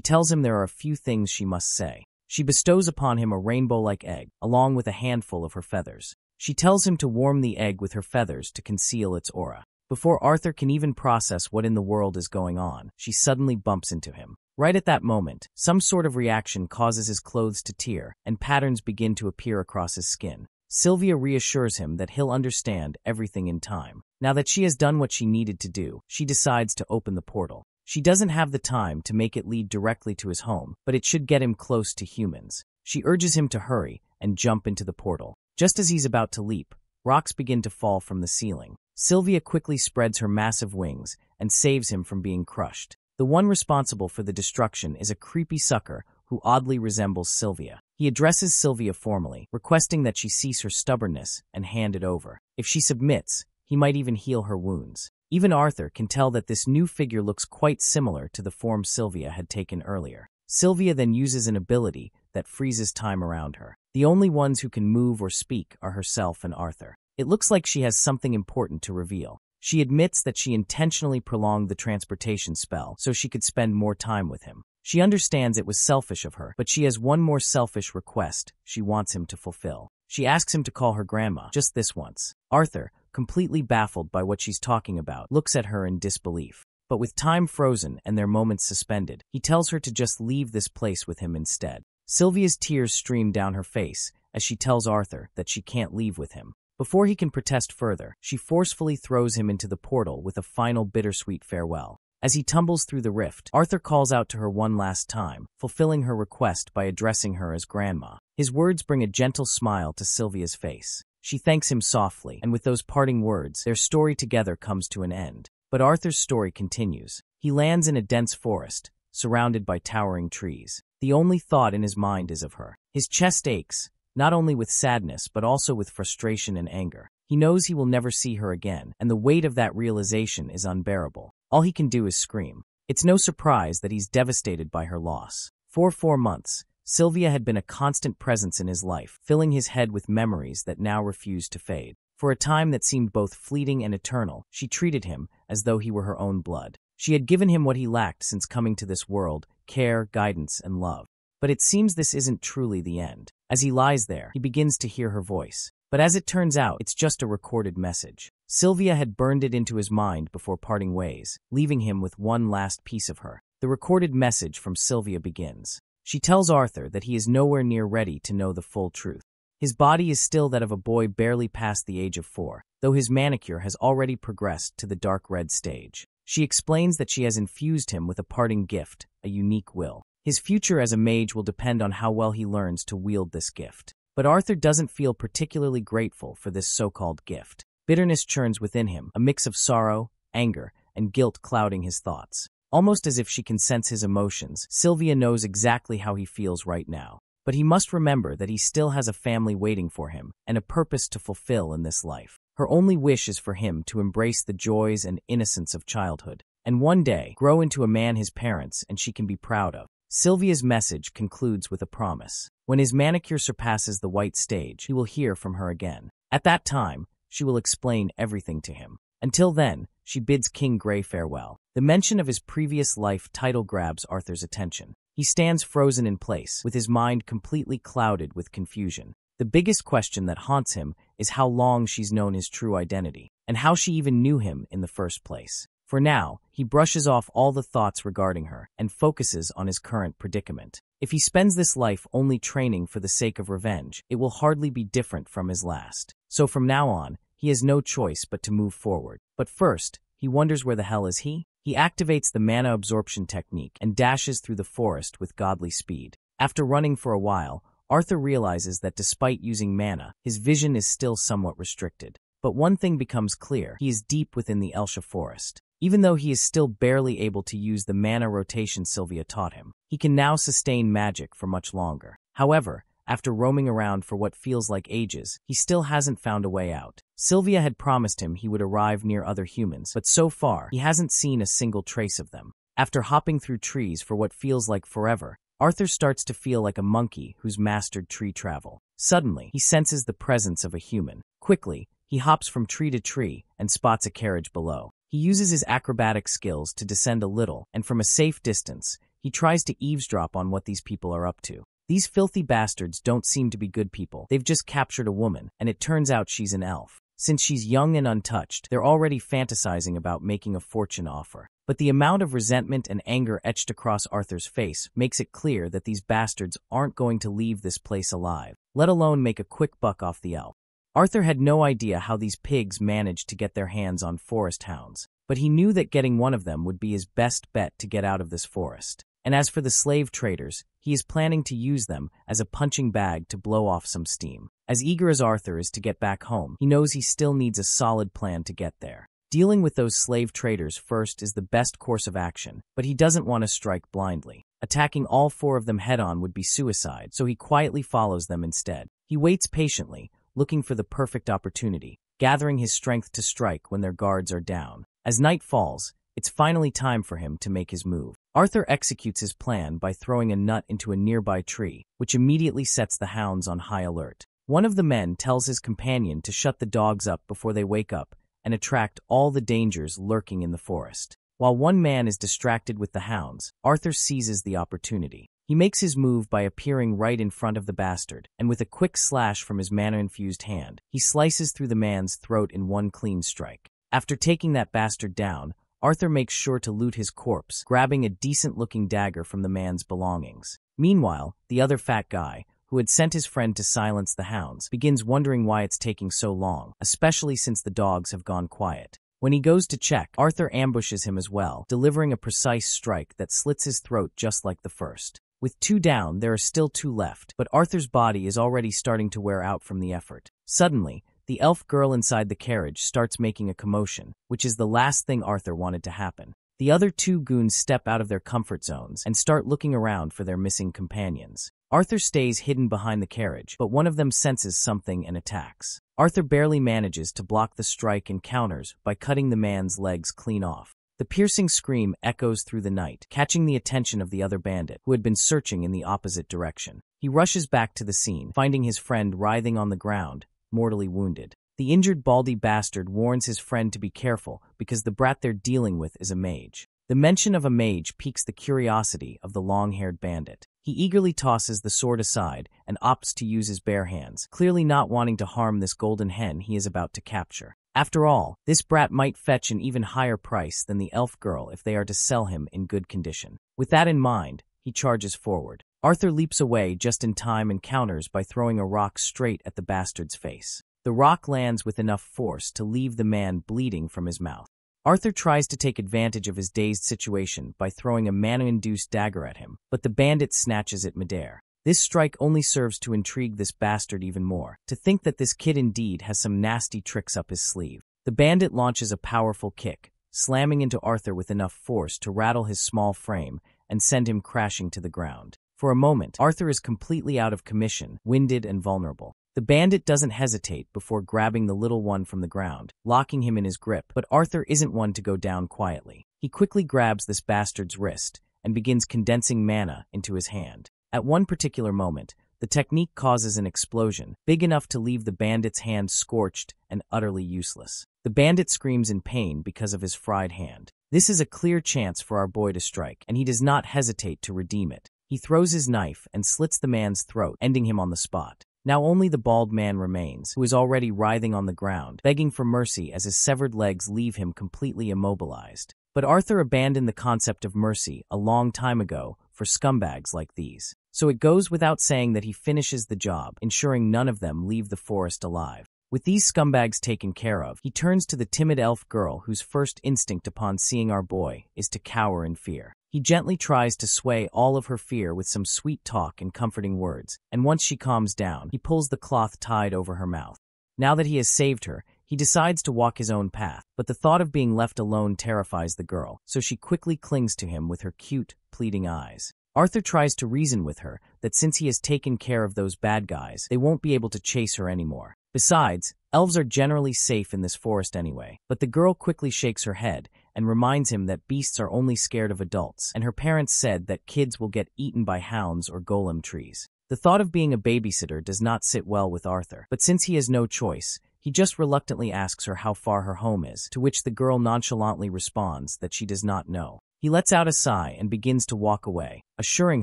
tells him there are a few things she must say. She bestows upon him a rainbow-like egg, along with a handful of her feathers. She tells him to warm the egg with her feathers to conceal its aura. Before Arthur can even process what in the world is going on, she suddenly bumps into him. Right at that moment, some sort of reaction causes his clothes to tear, and patterns begin to appear across his skin. Sylvia reassures him that he'll understand everything in time. Now that she has done what she needed to do, she decides to open the portal. She doesn't have the time to make it lead directly to his home, but it should get him close to humans. She urges him to hurry and jump into the portal. Just as he's about to leap, rocks begin to fall from the ceiling. Sylvia quickly spreads her massive wings and saves him from being crushed. The one responsible for the destruction is a creepy sucker who oddly resembles Sylvia. He addresses Sylvia formally, requesting that she cease her stubbornness and hand it over. If she submits, he might even heal her wounds. Even Arthur can tell that this new figure looks quite similar to the form Sylvia had taken earlier. Sylvia then uses an ability that freezes time around her. The only ones who can move or speak are herself and Arthur. It looks like she has something important to reveal. She admits that she intentionally prolonged the transportation spell so she could spend more time with him. She understands it was selfish of her, but she has one more selfish request she wants him to fulfill. She asks him to call her grandma, just this once. Arthur, completely baffled by what she's talking about, looks at her in disbelief. But with time frozen and their moments suspended, he tells her to just leave this place with him instead. Sylvia's tears stream down her face as she tells Arthur that she can't leave with him. Before he can protest further, she forcefully throws him into the portal with a final bittersweet farewell. As he tumbles through the rift, Arthur calls out to her one last time, fulfilling her request by addressing her as Grandma. His words bring a gentle smile to Sylvia's face. She thanks him softly, and with those parting words, their story together comes to an end. But Arthur's story continues. He lands in a dense forest, surrounded by towering trees. The only thought in his mind is of her. His chest aches, not only with sadness but also with frustration and anger. He knows he will never see her again, and the weight of that realization is unbearable. All he can do is scream. It's no surprise that he's devastated by her loss. For 4 months, Sylvia had been a constant presence in his life, filling his head with memories that now refused to fade. For a time that seemed both fleeting and eternal, she treated him as though he were her own blood. She had given him what he lacked since coming to this world: care, guidance, and love. But it seems this isn't truly the end. As he lies there, he begins to hear her voice. But as it turns out, it's just a recorded message. Sylvia had burned it into his mind before parting ways, leaving him with one last piece of her. The recorded message from Sylvia begins. She tells Arthur that he is nowhere near ready to know the full truth. His body is still that of a boy barely past the age of 4, though his manicure has already progressed to the dark red stage. She explains that she has infused him with a parting gift, a unique will. His future as a mage will depend on how well he learns to wield this gift. But Arthur doesn't feel particularly grateful for this so-called gift. Bitterness churns within him, a mix of sorrow, anger, and guilt clouding his thoughts. Almost as if she can sense his emotions, Sylvia knows exactly how he feels right now. But he must remember that he still has a family waiting for him and a purpose to fulfill in this life. Her only wish is for him to embrace the joys and innocence of childhood, and one day grow into a man his parents and she can be proud of. Sylvia's message concludes with a promise. When his manicure surpasses the white stage, he will hear from her again. At that time, she will explain everything to him. Until then, she bids King Grey farewell. The mention of his previous life title grabs Arthur's attention. He stands frozen in place, with his mind completely clouded with confusion. The biggest question that haunts him is how long she's known his true identity, and how she even knew him in the first place. For now, he brushes off all the thoughts regarding her and focuses on his current predicament. If he spends this life only training for the sake of revenge, it will hardly be different from his last. So from now on, he has no choice but to move forward. But first, he wonders where the hell is he? He activates the mana absorption technique and dashes through the forest with godly speed. After running for a while, Arthur realizes that despite using mana, his vision is still somewhat restricted. But one thing becomes clear: he is deep within the Elsha forest. Even though he is still barely able to use the mana rotation Sylvia taught him, he can now sustain magic for much longer. However, after roaming around for what feels like ages, he still hasn't found a way out. Sylvia had promised him he would arrive near other humans, but so far, he hasn't seen a single trace of them. After hopping through trees for what feels like forever, Arthur starts to feel like a monkey who's mastered tree travel. Suddenly, he senses the presence of a human. Quickly, he hops from tree to tree and spots a carriage below. He uses his acrobatic skills to descend a little, and from a safe distance, he tries to eavesdrop on what these people are up to. These filthy bastards don't seem to be good people. They've just captured a woman, and it turns out she's an elf. Since she's young and untouched, they're already fantasizing about making a fortune off her. But the amount of resentment and anger etched across Arthur's face makes it clear that these bastards aren't going to leave this place alive, let alone make a quick buck off the elf. Arthur had no idea how these pigs managed to get their hands on forest hounds, but he knew that getting one of them would be his best bet to get out of this forest. And as for the slave traders, he is planning to use them as a punching bag to blow off some steam. As eager as Arthur is to get back home, he knows he still needs a solid plan to get there. Dealing with those slave traders first is the best course of action, but he doesn't want to strike blindly. Attacking all four of them head-on would be suicide, so he quietly follows them instead. He waits patiently, looking for the perfect opportunity, gathering his strength to strike when their guards are down. As night falls, it's finally time for him to make his move. Arthur executes his plan by throwing a nut into a nearby tree, which immediately sets the hounds on high alert. One of the men tells his companion to shut the dogs up before they wake up and attract all the dangers lurking in the forest. While one man is distracted with the hounds, Arthur seizes the opportunity. He makes his move by appearing right in front of the bastard, and with a quick slash from his mana-infused hand, he slices through the man's throat in one clean strike. After taking that bastard down, Arthur makes sure to loot his corpse, grabbing a decent-looking dagger from the man's belongings. Meanwhile, the other fat guy, who had sent his friend to silence the hounds, begins wondering why it's taking so long, especially since the dogs have gone quiet. When he goes to check, Arthur ambushes him as well, delivering a precise strike that slits his throat just like the first. With 2 down, there are still 2 left, but Arthur's body is already starting to wear out from the effort. Suddenly, the elf girl inside the carriage starts making a commotion, which is the last thing Arthur wanted to happen. The other 2 goons step out of their comfort zones and start looking around for their missing companions. Arthur stays hidden behind the carriage, but one of them senses something and attacks. Arthur barely manages to block the strike and counters by cutting the man's legs clean off. The piercing scream echoes through the night, catching the attention of the other bandit, who had been searching in the opposite direction. He rushes back to the scene, finding his friend writhing on the ground, mortally wounded. The injured baldy bastard warns his friend to be careful because the brat they're dealing with is a mage. The mention of a mage piques the curiosity of the long-haired bandit. He eagerly tosses the sword aside and opts to use his bare hands, clearly not wanting to harm this golden hen he is about to capture. After all, this brat might fetch an even higher price than the elf girl if they are to sell him in good condition. With that in mind, he charges forward. Arthur leaps away just in time and counters by throwing a rock straight at the bastard's face. The rock lands with enough force to leave the man bleeding from his mouth. Arthur tries to take advantage of his dazed situation by throwing a mana-induced dagger at him, but the bandit snatches it midair. This strike only serves to intrigue this bastard even more, to think that this kid indeed has some nasty tricks up his sleeve. The bandit launches a powerful kick, slamming into Arthur with enough force to rattle his small frame and send him crashing to the ground. For a moment, Arthur is completely out of commission, winded and vulnerable. The bandit doesn't hesitate before grabbing the little one from the ground, locking him in his grip, but Arthur isn't one to go down quietly. He quickly grabs this bastard's wrist and begins condensing mana into his hand. At one particular moment, the technique causes an explosion, big enough to leave the bandit's hand scorched and utterly useless. The bandit screams in pain because of his fried hand. This is a clear chance for our boy to strike, and he does not hesitate to redeem it. He throws his knife and slits the man's throat, ending him on the spot. Now only the bald man remains, who is already writhing on the ground, begging for mercy as his severed legs leave him completely immobilized. But Arthur abandoned the concept of mercy a long time ago for scumbags like these. So it goes without saying that he finishes the job, ensuring none of them leave the forest alive. With these scumbags taken care of, he turns to the timid elf girl whose first instinct upon seeing our boy is to cower in fear. He gently tries to sway all of her fear with some sweet talk and comforting words, and once she calms down, he pulls the cloth tied over her mouth. Now that he has saved her, he decides to walk his own path, but the thought of being left alone terrifies the girl, so she quickly clings to him with her cute, pleading eyes. Arthur tries to reason with her that since he has taken care of those bad guys, they won't be able to chase her anymore. Besides, elves are generally safe in this forest anyway. But the girl quickly shakes her head and reminds him that beasts are only scared of adults, and her parents said that kids will get eaten by hounds or golem trees. The thought of being a babysitter does not sit well with Arthur, but since he has no choice, he just reluctantly asks her how far her home is, to which the girl nonchalantly responds that she does not know. He lets out a sigh and begins to walk away, assuring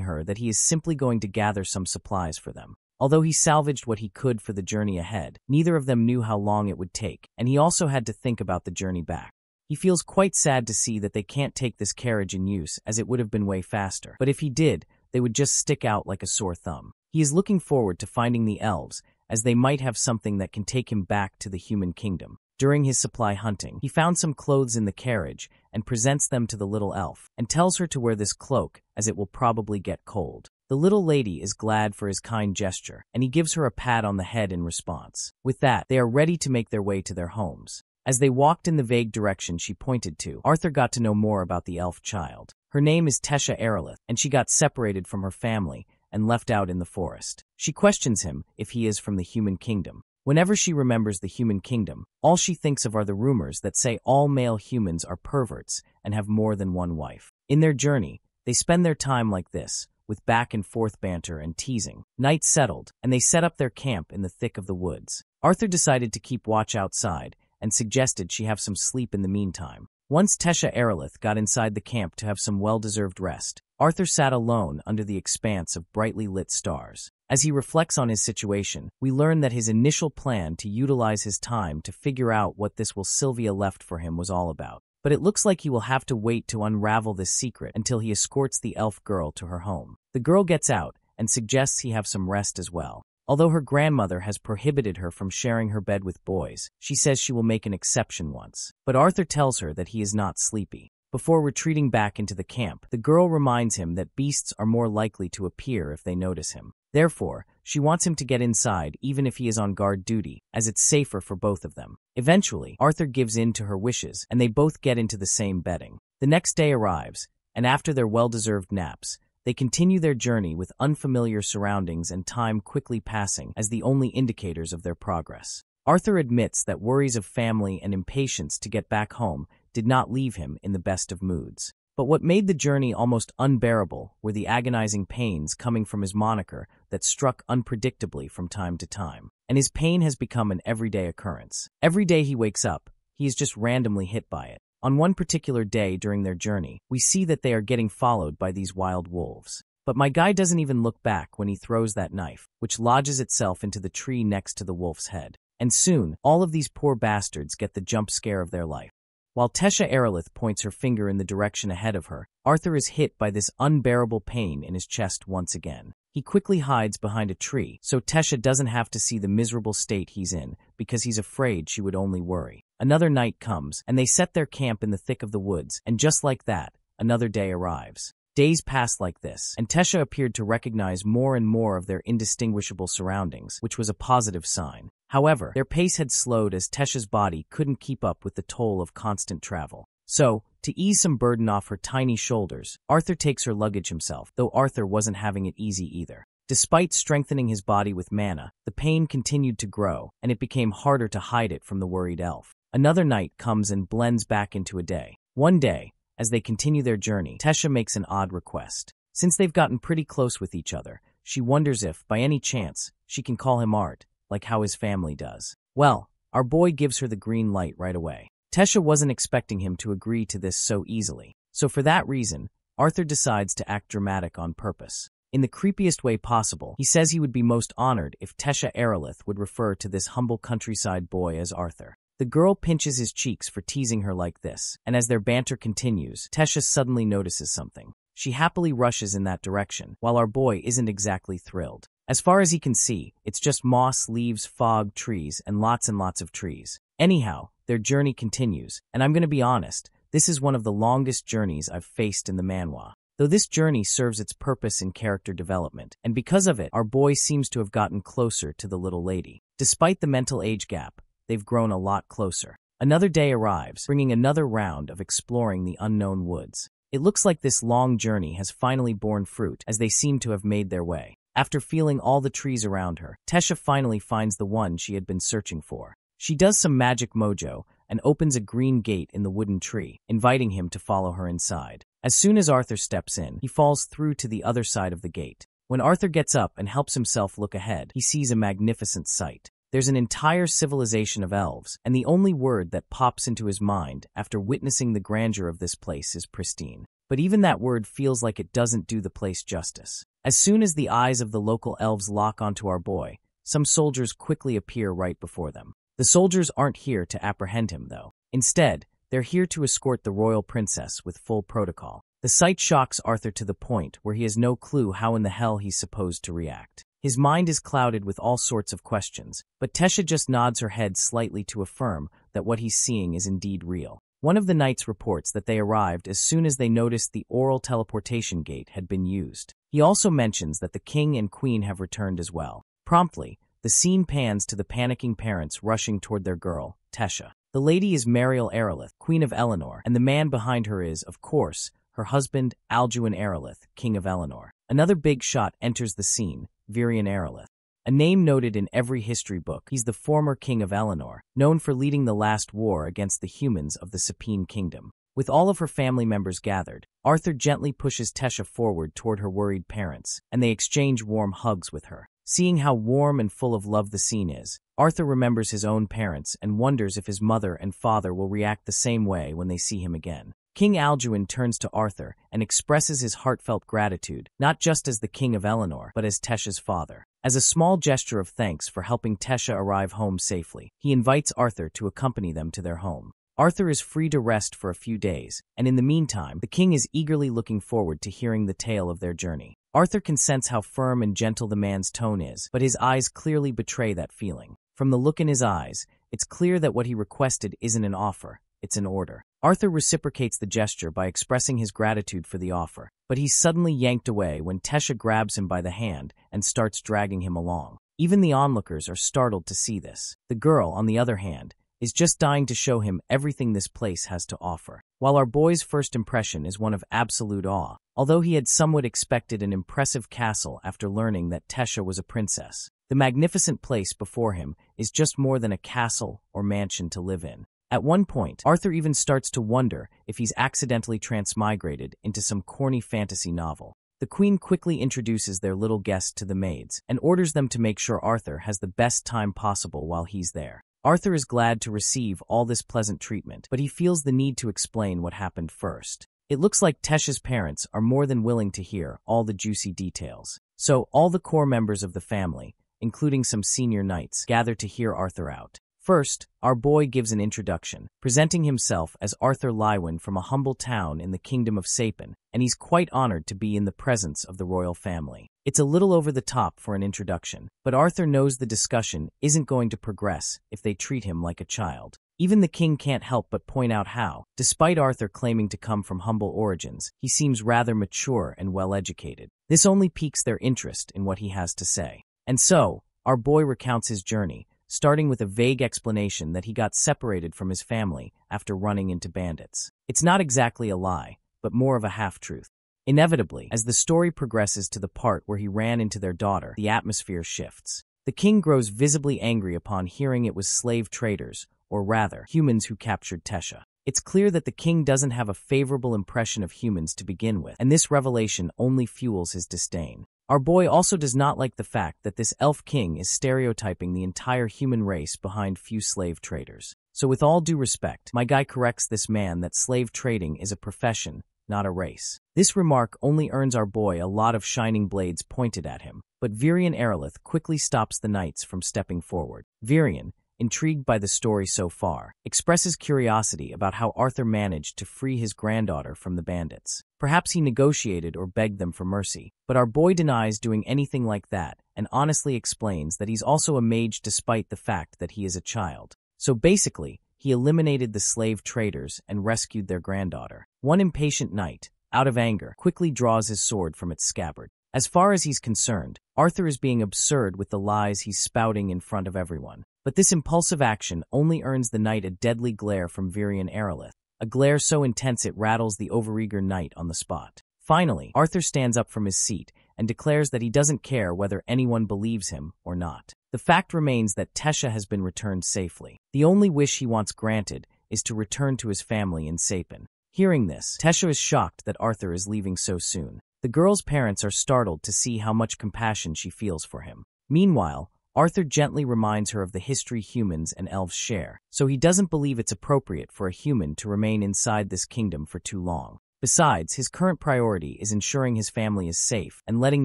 her that he is simply going to gather some supplies for them. Although he salvaged what he could for the journey ahead, neither of them knew how long it would take, and he also had to think about the journey back. He feels quite sad to see that they can't take this carriage in use, as it would have been way faster. But if he did, they would just stick out like a sore thumb. He is looking forward to finding the elves, as they might have something that can take him back to the human kingdom. During his supply hunting, he found some clothes in the carriage and presents them to the little elf, and tells her to wear this cloak, as it will probably get cold. The little lady is glad for his kind gesture, and he gives her a pat on the head in response. With that, they are ready to make their way to their homes. As they walked in the vague direction she pointed to, Arthur got to know more about the elf child. Her name is Tesha Aerolith, and she got separated from her family and left out in the forest. She questions him if he is from the human kingdom. Whenever she remembers the human kingdom, all she thinks of are the rumors that say all male humans are perverts and have more than one wife. In their journey, they spend their time like this, with back-and-forth banter and teasing. Night settled, and they set up their camp in the thick of the woods. Arthur decided to keep watch outside and suggested she have some sleep in the meantime. Once Tesha Aerolith got inside the camp to have some well-deserved rest, Arthur sat alone under the expanse of brightly lit stars. As he reflects on his situation, we learn that his initial plan to utilize his time to figure out what this will Sylvia left for him was all about. But it looks like he will have to wait to unravel this secret until he escorts the elf girl to her home. The girl gets out and suggests he have some rest as well. Although her grandmother has prohibited her from sharing her bed with boys, she says she will make an exception once. But Arthur tells her that he is not sleepy. Before retreating back into the camp, the girl reminds him that beasts are more likely to appear if they notice him. Therefore, she wants him to get inside even if he is on guard duty, as it's safer for both of them. Eventually, Arthur gives in to her wishes, and they both get into the same bedding. The next day arrives, and after their well-deserved naps, they continue their journey with unfamiliar surroundings and time quickly passing as the only indicators of their progress. Arthur admits that worries of family and impatience to get back home did not leave him in the best of moods. But what made the journey almost unbearable were the agonizing pains coming from his moniker that struck unpredictably from time to time. And his pain has become an everyday occurrence. Every day he wakes up, he is just randomly hit by it. On one particular day during their journey, we see that they are getting followed by these wild wolves. But my guy doesn't even look back when he throws that knife, which lodges itself into the tree next to the wolf's head. And soon, all of these poor bastards get the jump scare of their life. While Tesha Aerolith points her finger in the direction ahead of her, Arthur is hit by this unbearable pain in his chest once again. He quickly hides behind a tree, so Tesha doesn't have to see the miserable state he's in, because he's afraid she would only worry. Another night comes, and they set their camp in the thick of the woods, and just like that, another day arrives. Days passed like this, and Tesha appeared to recognize more and more of their indistinguishable surroundings, which was a positive sign. However, their pace had slowed as Tesha's body couldn't keep up with the toll of constant travel. So, to ease some burden off her tiny shoulders, Arthur takes her luggage himself, though Arthur wasn't having it easy either. Despite strengthening his body with mana, the pain continued to grow, and it became harder to hide it from the worried elf. Another night comes and blends back into a day. One day, as they continue their journey, Tesha makes an odd request. Since they've gotten pretty close with each other, she wonders if, by any chance, she can call him Art, like how his family does. Well, our boy gives her the green light right away. Tesha wasn't expecting him to agree to this so easily, so for that reason, Arthur decides to act dramatic on purpose. In the creepiest way possible, he says he would be most honored if Tesha Aerolith would refer to this humble countryside boy as Arthur. The girl pinches his cheeks for teasing her like this, and as their banter continues, Tesha suddenly notices something. She happily rushes in that direction, while our boy isn't exactly thrilled. As far as he can see, it's just moss, leaves, fog, trees, and lots of trees. Anyhow, their journey continues, and I'm gonna be honest, this is one of the longest journeys I've faced in the manhwa. Though this journey serves its purpose in character development, and because of it, our boy seems to have gotten closer to the little lady. Despite the mental age gap, they've grown a lot closer. Another day arrives, bringing another round of exploring the unknown woods. It looks like this long journey has finally borne fruit, as they seem to have made their way. After feeling all the trees around her, Tesha finally finds the one she had been searching for. She does some magic mojo and opens a green gate in the wooden tree, inviting him to follow her inside. As soon as Arthur steps in, he falls through to the other side of the gate. When Arthur gets up and helps himself look ahead, he sees a magnificent sight. There's an entire civilization of elves, and the only word that pops into his mind after witnessing the grandeur of this place is pristine. But even that word feels like it doesn't do the place justice. As soon as the eyes of the local elves lock onto our boy, some soldiers quickly appear right before them. The soldiers aren't here to apprehend him, though. Instead, they're here to escort the royal princess with full protocol. The sight shocks Arthur to the point where he has no clue how in the hell he's supposed to react. His mind is clouded with all sorts of questions, but Tesha just nods her head slightly to affirm that what he's seeing is indeed real. One of the knights reports that they arrived as soon as they noticed the oral teleportation gate had been used. He also mentions that the king and queen have returned as well. Promptly, the scene pans to the panicking parents rushing toward their girl, Tesha. The lady is Mariel Aerolith, Queen of Eleanor, and the man behind her is, of course, her husband, Alduin Aerolith, King of Eleanor. Another big shot enters the scene, Virion Aerolith. A name noted in every history book, he's the former king of Eleanor, known for leading the last war against the humans of the Sapine Kingdom. With all of her family members gathered, Arthur gently pushes Tesha forward toward her worried parents, and they exchange warm hugs with her. Seeing how warm and full of love the scene is, Arthur remembers his own parents and wonders if his mother and father will react the same way when they see him again. King Alduin turns to Arthur and expresses his heartfelt gratitude, not just as the king of Eleanor, but as Tesha's father. As a small gesture of thanks for helping Tesha arrive home safely, he invites Arthur to accompany them to their home. Arthur is free to rest for a few days, and in the meantime, the king is eagerly looking forward to hearing the tale of their journey. Arthur can sense how firm and gentle the man's tone is, but his eyes clearly betray that feeling. From the look in his eyes, it's clear that what he requested isn't an offer, it's an order. Arthur reciprocates the gesture by expressing his gratitude for the offer, but he's suddenly yanked away when Tesha grabs him by the hand and starts dragging him along. Even the onlookers are startled to see this. The girl, on the other hand, is just dying to show him everything this place has to offer. While our boy's first impression is one of absolute awe, although he had somewhat expected an impressive castle after learning that Tesha was a princess, the magnificent place before him is just more than a castle or mansion to live in. At one point, Arthur even starts to wonder if he's accidentally transmigrated into some corny fantasy novel. The queen quickly introduces their little guest to the maids and orders them to make sure Arthur has the best time possible while he's there. Arthur is glad to receive all this pleasant treatment, but he feels the need to explain what happened first. It looks like Tesha's parents are more than willing to hear all the juicy details. So, all the core members of the family, including some senior knights, gather to hear Arthur out. First, our boy gives an introduction, presenting himself as Arthur Lywin from a humble town in the kingdom of Sapin, and he's quite honored to be in the presence of the royal family. It's a little over the top for an introduction, but Arthur knows the discussion isn't going to progress if they treat him like a child. Even the king can't help but point out how, despite Arthur claiming to come from humble origins, he seems rather mature and well-educated. This only piques their interest in what he has to say. And so, our boy recounts his journey, starting with a vague explanation that he got separated from his family after running into bandits. It's not exactly a lie, but more of a half-truth. Inevitably, as the story progresses to the part where he ran into their daughter, the atmosphere shifts. The king grows visibly angry upon hearing it was slave traders, or rather, humans who captured Tesha. It's clear that the king doesn't have a favorable impression of humans to begin with, and this revelation only fuels his disdain. Our boy also does not like the fact that this elf king is stereotyping the entire human race behind few slave traders. So with all due respect, my guy corrects this man that slave trading is a profession, not a race. This remark only earns our boy a lot of shining blades pointed at him, but Virian Aerolith quickly stops the knights from stepping forward. Virian, intrigued by the story so far, expresses curiosity about how Arthur managed to free his granddaughter from the bandits. Perhaps he negotiated or begged them for mercy, but our boy denies doing anything like that and honestly explains that he's also a mage despite the fact that he is a child. So basically, he eliminated the slave traders and rescued their granddaughter. One impatient knight, out of anger, quickly draws his sword from its scabbard. As far as he's concerned, Arthur is being absurd with the lies he's spouting in front of everyone. But this impulsive action only earns the knight a deadly glare from Virian Aerolith, a glare so intense it rattles the overeager knight on the spot. Finally, Arthur stands up from his seat and declares that he doesn't care whether anyone believes him or not. The fact remains that Tesha has been returned safely. The only wish he wants granted is to return to his family in Sapin. Hearing this, Tesha is shocked that Arthur is leaving so soon. The girl's parents are startled to see how much compassion she feels for him. Meanwhile, Arthur gently reminds her of the history humans and elves share, so he doesn't believe it's appropriate for a human to remain inside this kingdom for too long. Besides, his current priority is ensuring his family is safe and letting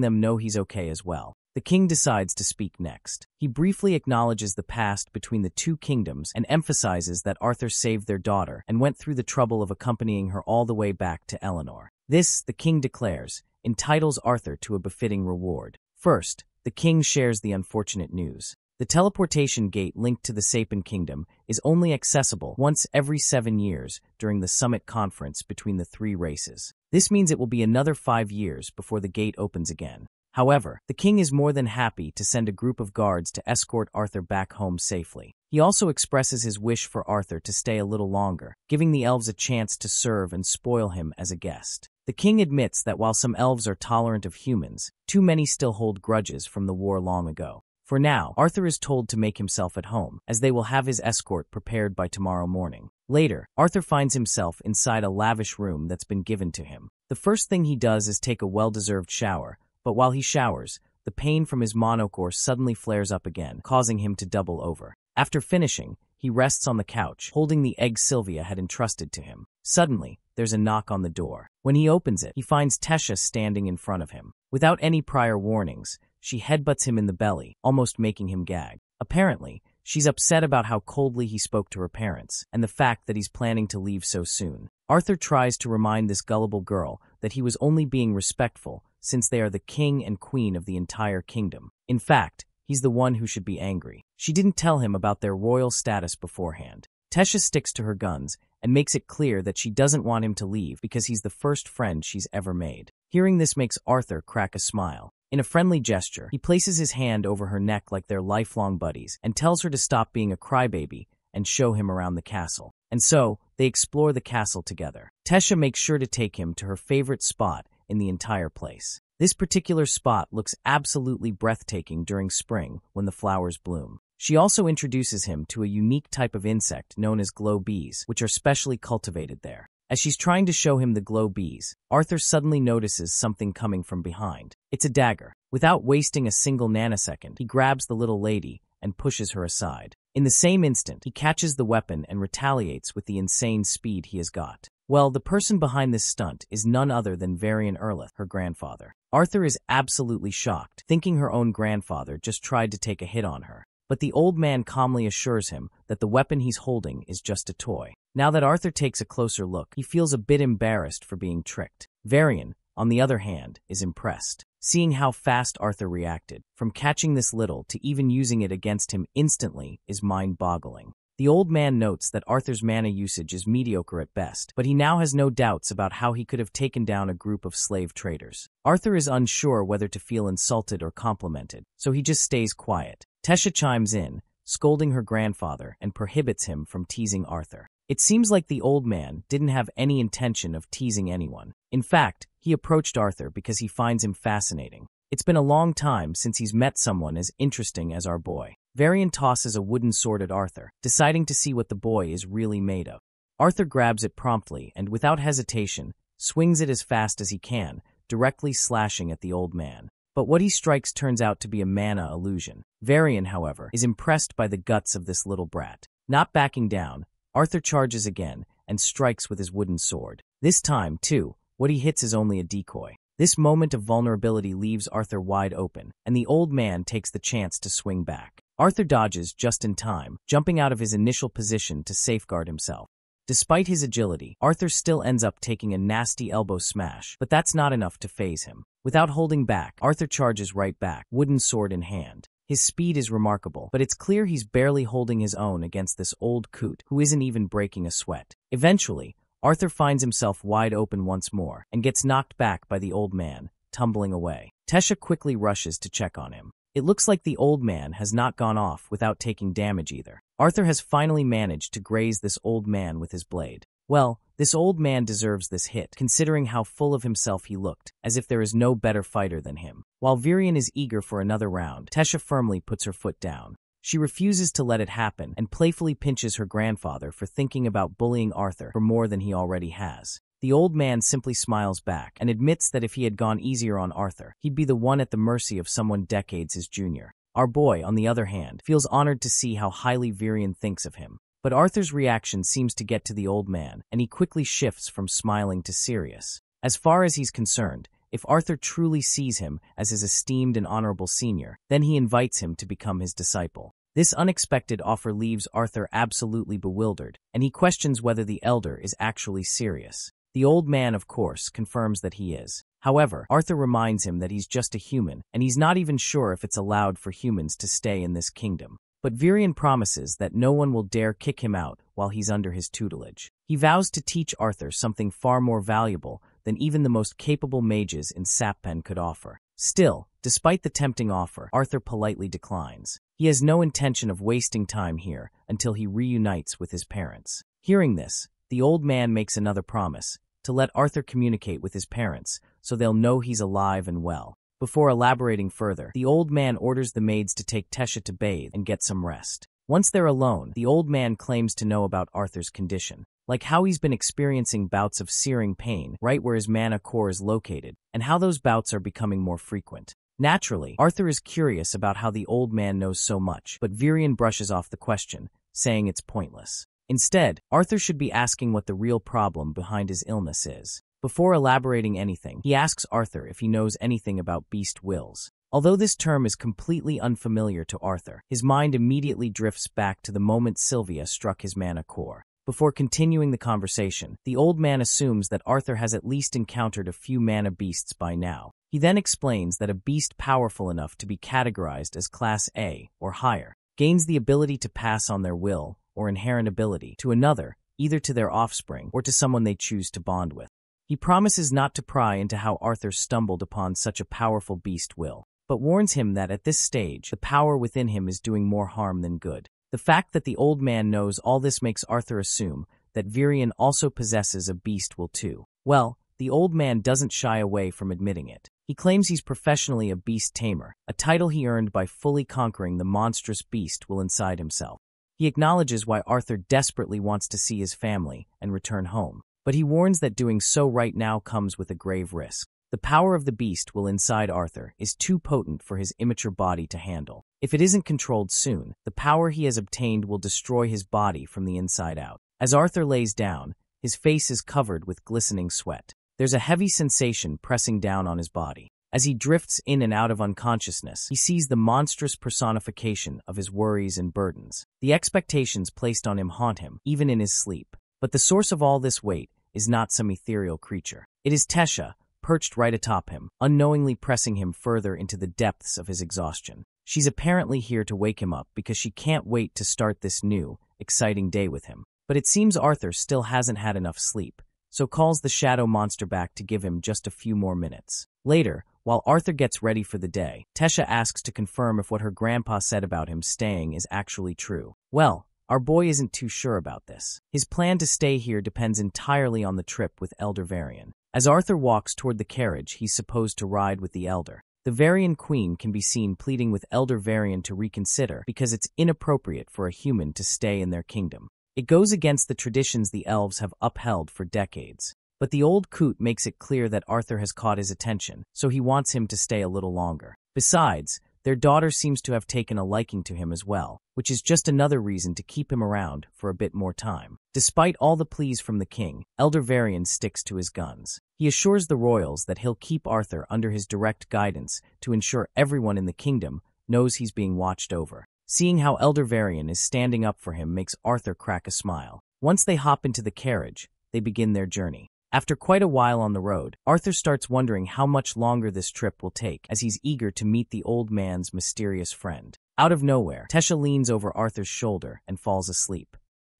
them know he's okay as well. The king decides to speak next. He briefly acknowledges the past between the two kingdoms and emphasizes that Arthur saved their daughter and went through the trouble of accompanying her all the way back to Eleanor. This, the king declares, entitles Arthur to a befitting reward. First, the king shares the unfortunate news. The teleportation gate linked to the Sapin Kingdom is only accessible once every 7 years during the summit conference between the three races. This means it will be another 5 years before the gate opens again. However, the king is more than happy to send a group of guards to escort Arthur back home safely. He also expresses his wish for Arthur to stay a little longer, giving the elves a chance to serve and spoil him as a guest. The king admits that while some elves are tolerant of humans, too many still hold grudges from the war long ago. For now, Arthur is told to make himself at home, as they will have his escort prepared by tomorrow morning. Later, Arthur finds himself inside a lavish room that's been given to him. The first thing he does is take a well-deserved shower, but while he showers, the pain from his monocore suddenly flares up again, causing him to double over. After finishing, he rests on the couch, holding the egg Sylvia had entrusted to him. Suddenly, there's a knock on the door. When he opens it, he finds Tesha standing in front of him. Without any prior warnings, she headbutts him in the belly, almost making him gag. Apparently, she's upset about how coldly he spoke to her parents, and the fact that he's planning to leave so soon. Arthur tries to remind this gullible girl that he was only being respectful, since they are the king and queen of the entire kingdom. In fact, he's the one who should be angry. She didn't tell him about their royal status beforehand. Tesha sticks to her guns and makes it clear that she doesn't want him to leave because he's the first friend she's ever made. Hearing this makes Arthur crack a smile. In a friendly gesture, he places his hand over her neck like they're lifelong buddies and tells her to stop being a crybaby and show him around the castle. And so, they explore the castle together. Tesha makes sure to take him to her favorite spot in the entire place. This particular spot looks absolutely breathtaking during spring when the flowers bloom. She also introduces him to a unique type of insect known as glow bees, which are specially cultivated there. As she's trying to show him the glow bees, Arthur suddenly notices something coming from behind. It's a dagger. Without wasting a single nanosecond, he grabs the little lady and pushes her aside. In the same instant, he catches the weapon and retaliates with the insane speed he has got. Well, the person behind this stunt is none other than Varian Erlith, her grandfather. Arthur is absolutely shocked, thinking her own grandfather just tried to take a hit on her. But the old man calmly assures him that the weapon he's holding is just a toy. Now that Arthur takes a closer look, he feels a bit embarrassed for being tricked. Varian, on the other hand, is impressed. Seeing how fast Arthur reacted, from catching this little to even using it against him instantly, is mind-boggling. The old man notes that Arthur's mana usage is mediocre at best, but he now has no doubts about how he could have taken down a group of slave traders. Arthur is unsure whether to feel insulted or complimented, so he just stays quiet. Tesha chimes in, scolding her grandfather, and prohibits him from teasing Arthur. It seems like the old man didn't have any intention of teasing anyone. In fact, he approached Arthur because he finds him fascinating. It's been a long time since he's met someone as interesting as our boy. Varian tosses a wooden sword at Arthur, deciding to see what the boy is really made of. Arthur grabs it promptly and, without hesitation, swings it as fast as he can, directly slashing at the old man. But what he strikes turns out to be a mana illusion. Varian, however, is impressed by the guts of this little brat. Not backing down, Arthur charges again and strikes with his wooden sword. This time, too, what he hits is only a decoy. This moment of vulnerability leaves Arthur wide open, and the old man takes the chance to swing back. Arthur dodges just in time, jumping out of his initial position to safeguard himself. Despite his agility, Arthur still ends up taking a nasty elbow smash, but that's not enough to faze him. Without holding back, Arthur charges right back, wooden sword in hand. His speed is remarkable, but it's clear he's barely holding his own against this old coot who isn't even breaking a sweat. Eventually, Arthur finds himself wide open once more and gets knocked back by the old man, tumbling away. Tesha quickly rushes to check on him. It looks like the old man has not gone off without taking damage either. Arthur has finally managed to graze this old man with his blade. Well, this old man deserves this hit, considering how full of himself he looked, as if there is no better fighter than him. While Varian is eager for another round, Tesha firmly puts her foot down. She refuses to let it happen and playfully pinches her grandfather for thinking about bullying Arthur for more than he already has. The old man simply smiles back and admits that if he had gone easier on Arthur, he'd be the one at the mercy of someone decades his junior. Our boy, on the other hand, feels honored to see how highly Varian thinks of him. But Arthur's reaction seems to get to the old man, and he quickly shifts from smiling to serious. As far as he's concerned, if Arthur truly sees him as his esteemed and honorable senior, then he invites him to become his disciple. This unexpected offer leaves Arthur absolutely bewildered, and he questions whether the elder is actually serious. The old man, of course, confirms that he is. However, Arthur reminds him that he's just a human, and he's not even sure if it's allowed for humans to stay in this kingdom. But Varian promises that no one will dare kick him out while he's under his tutelage. He vows to teach Arthur something far more valuable than even the most capable mages in Sappen could offer. Still, despite the tempting offer, Arthur politely declines. He has no intention of wasting time here until he reunites with his parents. Hearing this, the old man makes another promise, to let Arthur communicate with his parents so they'll know he's alive and well. Before elaborating further, the old man orders the maids to take Tesha to bathe and get some rest. Once they're alone, the old man claims to know about Arthur's condition, like how he's been experiencing bouts of searing pain right where his mana core is located, and how those bouts are becoming more frequent. Naturally, Arthur is curious about how the old man knows so much, but Varian brushes off the question, saying it's pointless. Instead, Arthur should be asking what the real problem behind his illness is. Before elaborating anything, he asks Arthur if he knows anything about beast wills. Although this term is completely unfamiliar to Arthur, his mind immediately drifts back to the moment Sylvia struck his mana core. Before continuing the conversation, the old man assumes that Arthur has at least encountered a few mana beasts by now. He then explains that a beast powerful enough to be categorized as Class A or higher gains the ability to pass on their will or inherent ability to another, either to their offspring or to someone they choose to bond with. He promises not to pry into how Arthur stumbled upon such a powerful beast will, but warns him that at this stage, the power within him is doing more harm than good. The fact that the old man knows all this makes Arthur assume that Varian also possesses a beast will too. Well, the old man doesn't shy away from admitting it. He claims he's professionally a beast tamer, a title he earned by fully conquering the monstrous beast will inside himself. He acknowledges why Arthur desperately wants to see his family and return home, but he warns that doing so right now comes with a grave risk. The power of the beast will inside Arthur is too potent for his immature body to handle. If it isn't controlled soon, the power he has obtained will destroy his body from the inside out. As Arthur lays down, his face is covered with glistening sweat. There's a heavy sensation pressing down on his body. As he drifts in and out of unconsciousness, he sees the monstrous personification of his worries and burdens. The expectations placed on him haunt him, even in his sleep. But the source of all this weight is not some ethereal creature. It is Tesha, perched right atop him, unknowingly pressing him further into the depths of his exhaustion. She's apparently here to wake him up because she can't wait to start this new, exciting day with him. But it seems Arthur still hasn't had enough sleep, so calls the shadow monster back to give him just a few more minutes. Later, while Arthur gets ready for the day, Tesha asks to confirm if what her grandpa said about him staying is actually true. Well, our boy isn't too sure about this. His plan to stay here depends entirely on the trip with Elder Varian. As Arthur walks toward the carriage he's supposed to ride with the Elder, the Varian Queen can be seen pleading with Elder Varian to reconsider because it's inappropriate for a human to stay in their kingdom. It goes against the traditions the elves have upheld for decades. But the old coot makes it clear that Arthur has caught his attention, so he wants him to stay a little longer. Besides, their daughter seems to have taken a liking to him as well, which is just another reason to keep him around for a bit more time. Despite all the pleas from the king, Elder Varian sticks to his guns. He assures the royals that he'll keep Arthur under his direct guidance to ensure everyone in the kingdom knows he's being watched over. Seeing how Elder Varian is standing up for him makes Arthur crack a smile. Once they hop into the carriage, they begin their journey. After quite a while on the road, Arthur starts wondering how much longer this trip will take as he's eager to meet the old man's mysterious friend. Out of nowhere, Tesha leans over Arthur's shoulder and falls asleep.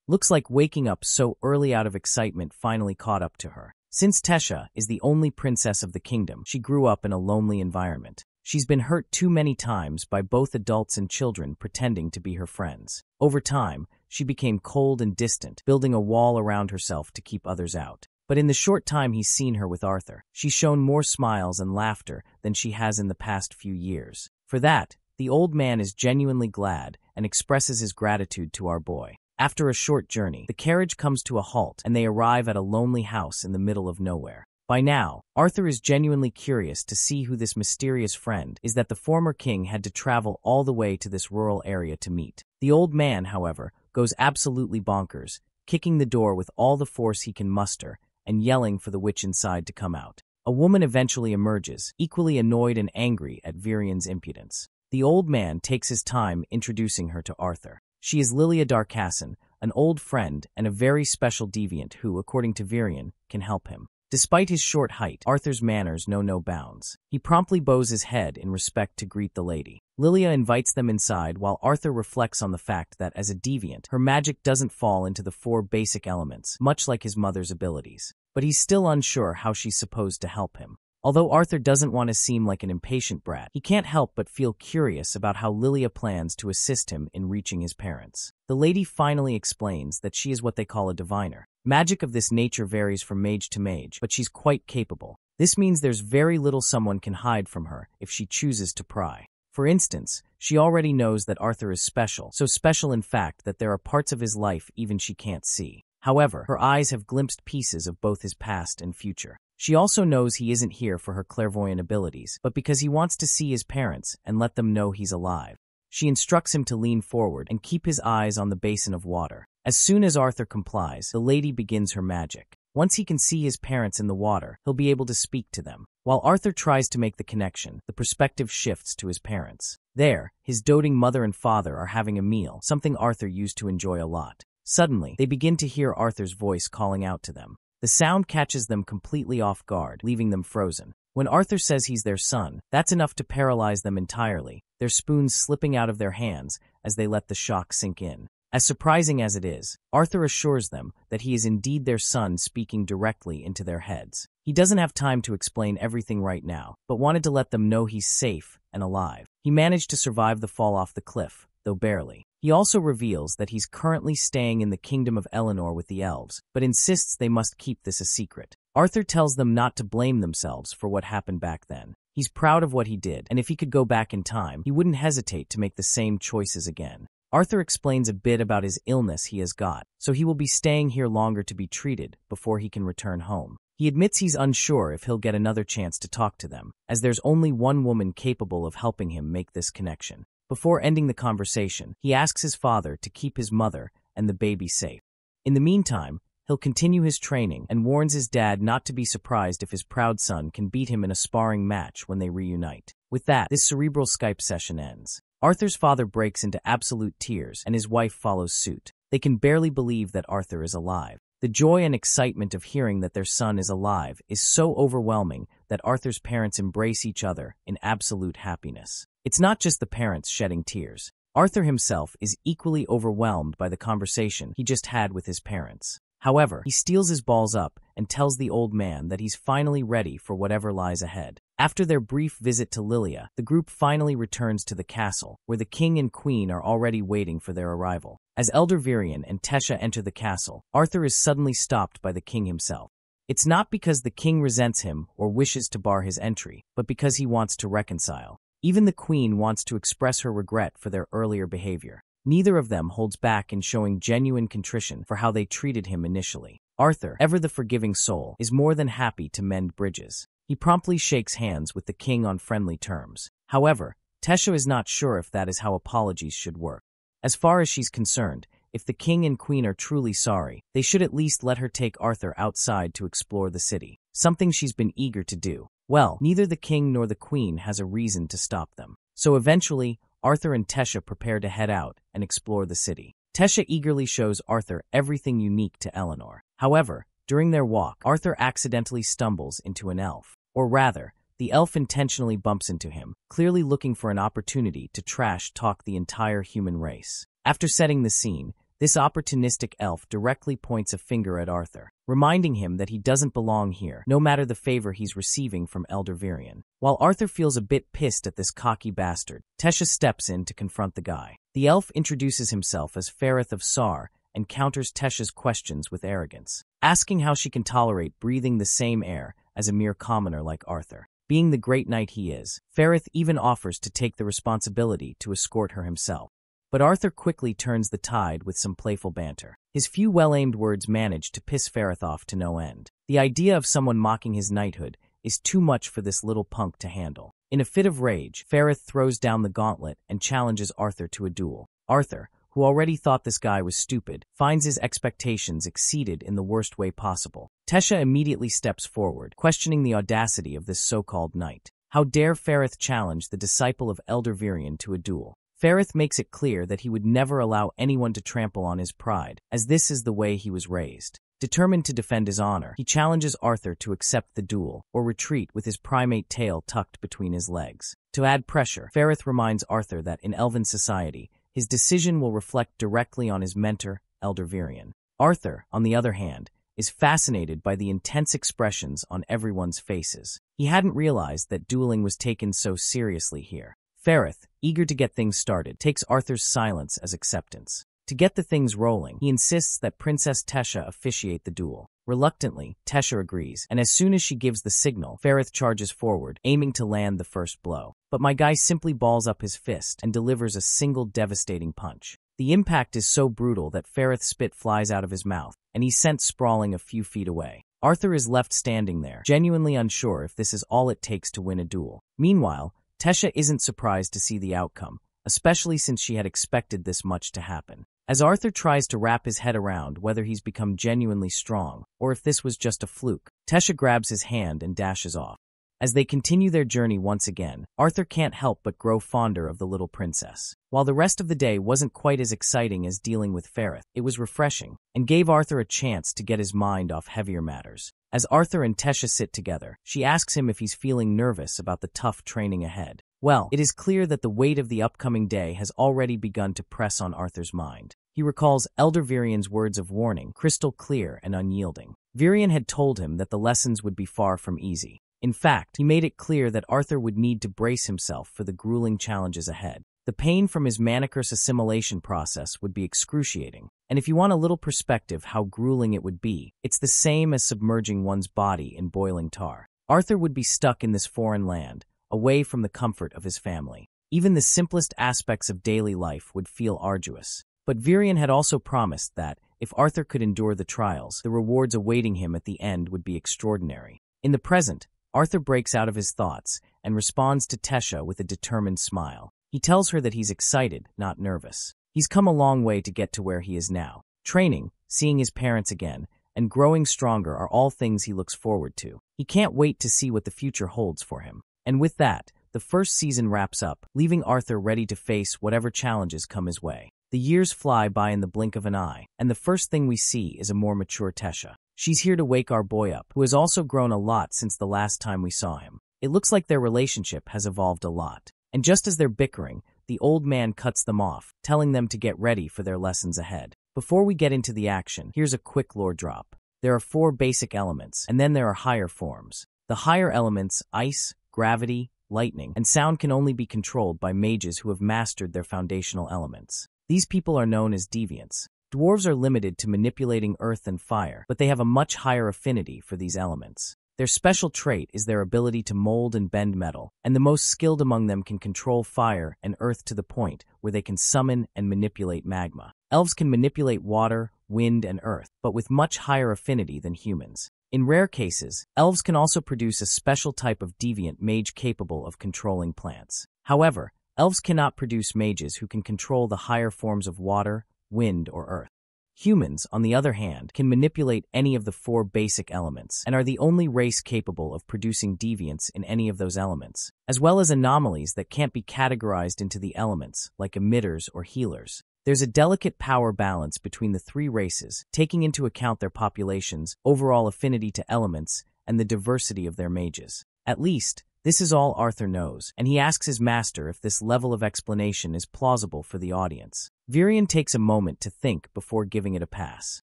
Looks like waking up so early out of excitement finally caught up to her. Since Tesha is the only princess of the kingdom, she grew up in a lonely environment. She's been hurt too many times by both adults and children pretending to be her friends. Over time, she became cold and distant, building a wall around herself to keep others out. But in the short time he's seen her with Arthur, she's shown more smiles and laughter than she has in the past few years. For that, the old man is genuinely glad and expresses his gratitude to our boy. After a short journey, the carriage comes to a halt and they arrive at a lonely house in the middle of nowhere. By now, Arthur is genuinely curious to see who this mysterious friend is that the former king had to travel all the way to this rural area to meet. The old man, however, goes absolutely bonkers, kicking the door with all the force he can muster and yelling for the witch inside to come out. A woman eventually emerges, equally annoyed and angry at Varian's impudence. The old man takes his time introducing her to Arthur. She is Lilia Darkasson, an old friend and a very special deviant who, according to Varian, can help him. Despite his short height, Arthur's manners know no bounds. He promptly bows his head in respect to greet the lady. Lilia invites them inside while Arthur reflects on the fact that as a deviant, her magic doesn't fall into the 4 basic elements, much like his mother's abilities. But he's still unsure how she's supposed to help him. Although Arthur doesn't want to seem like an impatient brat, he can't help but feel curious about how Lilia plans to assist him in reaching his parents. The lady finally explains that she is what they call a diviner. Magic of this nature varies from mage to mage, but she's quite capable. This means there's very little someone can hide from her if she chooses to pry. For instance, she already knows that Arthur is special, so special in fact that there are parts of his life even she can't see. However, her eyes have glimpsed pieces of both his past and future. She also knows he isn't here for her clairvoyant abilities, but because he wants to see his parents and let them know he's alive. She instructs him to lean forward and keep his eyes on the basin of water. As soon as Arthur complies, the lady begins her magic. Once he can see his parents in the water, he'll be able to speak to them. While Arthur tries to make the connection, the perspective shifts to his parents. There, his doting mother and father are having a meal, something Arthur used to enjoy a lot. Suddenly, they begin to hear Arthur's voice calling out to them. The sound catches them completely off guard, leaving them frozen. When Arthur says he's their son, that's enough to paralyze them entirely, their spoons slipping out of their hands as they let the shock sink in. As surprising as it is, Arthur assures them that he is indeed their son speaking directly into their heads. He doesn't have time to explain everything right now, but wanted to let them know he's safe and alive. He managed to survive the fall off the cliff, though barely. He also reveals that he's currently staying in the kingdom of Eleanor with the elves, but insists they must keep this a secret. Arthur tells them not to blame themselves for what happened back then. He's proud of what he did, and if he could go back in time, he wouldn't hesitate to make the same choices again. Arthur explains a bit about his illness he has got, so he will be staying here longer to be treated before he can return home. He admits he's unsure if he'll get another chance to talk to them, as there's only one woman capable of helping him make this connection. Before ending the conversation, he asks his father to keep his mother and the baby safe. In the meantime, he'll continue his training and warns his dad not to be surprised if his proud son can beat him in a sparring match when they reunite. With that, this cerebral Skype session ends. Arthur's father breaks into absolute tears, and his wife follows suit. They can barely believe that Arthur is alive. The joy and excitement of hearing that their son is alive is so overwhelming that Arthur's parents embrace each other in absolute happiness. It's not just the parents shedding tears. Arthur himself is equally overwhelmed by the conversation he just had with his parents. However, he steals his balls up and tells the old man that he's finally ready for whatever lies ahead. After their brief visit to Lilia, the group finally returns to the castle, where the king and queen are already waiting for their arrival. As Elder Virion and Tesha enter the castle, Arthur is suddenly stopped by the king himself. It's not because the king resents him or wishes to bar his entry, but because he wants to reconcile. Even the queen wants to express her regret for their earlier behavior. Neither of them holds back in showing genuine contrition for how they treated him initially. Arthur, ever the forgiving soul, is more than happy to mend bridges. He promptly shakes hands with the king on friendly terms. However, Tesha is not sure if that is how apologies should work. As far as she's concerned, if the king and queen are truly sorry, they should at least let her take Arthur outside to explore the city, something she's been eager to do. Well, neither the king nor the queen has a reason to stop them. So eventually, Arthur and Tesha prepare to head out and explore the city. Tesha eagerly shows Arthur everything unique to Eleanor. However, during their walk, Arthur accidentally stumbles into an elf. Or rather, the elf intentionally bumps into him, clearly looking for an opportunity to trash-talk the entire human race. After setting the scene, this opportunistic elf directly points a finger at Arthur, reminding him that he doesn't belong here, no matter the favor he's receiving from Elder Virion. While Arthur feels a bit pissed at this cocky bastard, Tesha steps in to confront the guy. The elf introduces himself as Ferrith of Sar and counters Tesha's questions with arrogance, asking how she can tolerate breathing the same air as a mere commoner like Arthur. Being the great knight he is, Ferrith even offers to take the responsibility to escort her himself. But Arthur quickly turns the tide with some playful banter. His few well-aimed words manage to piss Ferrith off to no end. The idea of someone mocking his knighthood is too much for this little punk to handle. In a fit of rage, Ferrith throws down the gauntlet and challenges Arthur to a duel. Arthur, who already thought this guy was stupid, finds his expectations exceeded in the worst way possible. Tesha immediately steps forward, questioning the audacity of this so-called knight. How dare Ferrith challenge the disciple of Elder Virion to a duel? Ferrith makes it clear that he would never allow anyone to trample on his pride, as this is the way he was raised. Determined to defend his honor, he challenges Arthur to accept the duel, or retreat with his primate tail tucked between his legs. To add pressure, Ferrith reminds Arthur that in Elven society, his decision will reflect directly on his mentor, Elder Virion. Arthur, on the other hand, is fascinated by the intense expressions on everyone's faces. He hadn't realized that dueling was taken so seriously here. Ferrith, eager to get things started, takes Arthur's silence as acceptance. To get the things rolling, he insists that Princess Tesha officiate the duel. Reluctantly, Tesha agrees, and as soon as she gives the signal, Ferrith charges forward, aiming to land the first blow. But my guy simply balls up his fist and delivers a single devastating punch. The impact is so brutal that Ferrith's spit flies out of his mouth, and he's sent sprawling a few feet away. Arthur is left standing there, genuinely unsure if this is all it takes to win a duel. Meanwhile, Tesha isn't surprised to see the outcome, especially since she had expected this much to happen. As Arthur tries to wrap his head around whether he's become genuinely strong or if this was just a fluke, Tesha grabs his hand and dashes off. As they continue their journey once again, Arthur can't help but grow fonder of the little princess. While the rest of the day wasn't quite as exciting as dealing with Ferrith, it was refreshing and gave Arthur a chance to get his mind off heavier matters. As Arthur and Tesha sit together, she asks him if he's feeling nervous about the tough training ahead. Well, it is clear that the weight of the upcoming day has already begun to press on Arthur's mind. He recalls Elder Virion's words of warning, crystal clear and unyielding. Virion had told him that the lessons would be far from easy. In fact, he made it clear that Arthur would need to brace himself for the grueling challenges ahead. The pain from his manicurse assimilation process would be excruciating, and if you want a little perspective how grueling it would be, it's the same as submerging one's body in boiling tar. Arthur would be stuck in this foreign land, away from the comfort of his family. Even the simplest aspects of daily life would feel arduous. But Virion had also promised that, if Arthur could endure the trials, the rewards awaiting him at the end would be extraordinary. In the present, Arthur breaks out of his thoughts and responds to Tesha with a determined smile. He tells her that he's excited, not nervous. He's come a long way to get to where he is now. Training, seeing his parents again, and growing stronger are all things he looks forward to. He can't wait to see what the future holds for him. And with that, the first season wraps up, leaving Arthur ready to face whatever challenges come his way. The years fly by in the blink of an eye, and the first thing we see is a more mature Tesha. She's here to wake our boy up, who has also grown a lot since the last time we saw him. It looks like their relationship has evolved a lot. And just as they're bickering, the old man cuts them off, telling them to get ready for their lessons ahead. Before we get into the action, here's a quick lore drop. There are 4 basic elements, and then there are higher forms. The higher elements, ice, gravity, lightning, and sound, can only be controlled by mages who have mastered their foundational elements. These people are known as deviants. Dwarves are limited to manipulating earth and fire, but they have a much higher affinity for these elements. Their special trait is their ability to mold and bend metal, and the most skilled among them can control fire and earth to the point where they can summon and manipulate magma. Elves can manipulate water, wind, and earth, but with much higher affinity than humans. In rare cases, elves can also produce a special type of deviant mage capable of controlling plants. However, elves cannot produce mages who can control the higher forms of water, wind, or earth. Humans, on the other hand, can manipulate any of the 4 basic elements and are the only race capable of producing deviants in any of those elements, as well as anomalies that can't be categorized into the elements, like emitters or healers. There's a delicate power balance between the 3 races, taking into account their populations, overall affinity to elements, and the diversity of their mages. At least, this is all Arthur knows, and he asks his master if this level of explanation is plausible for the audience. Virion takes a moment to think before giving it a pass.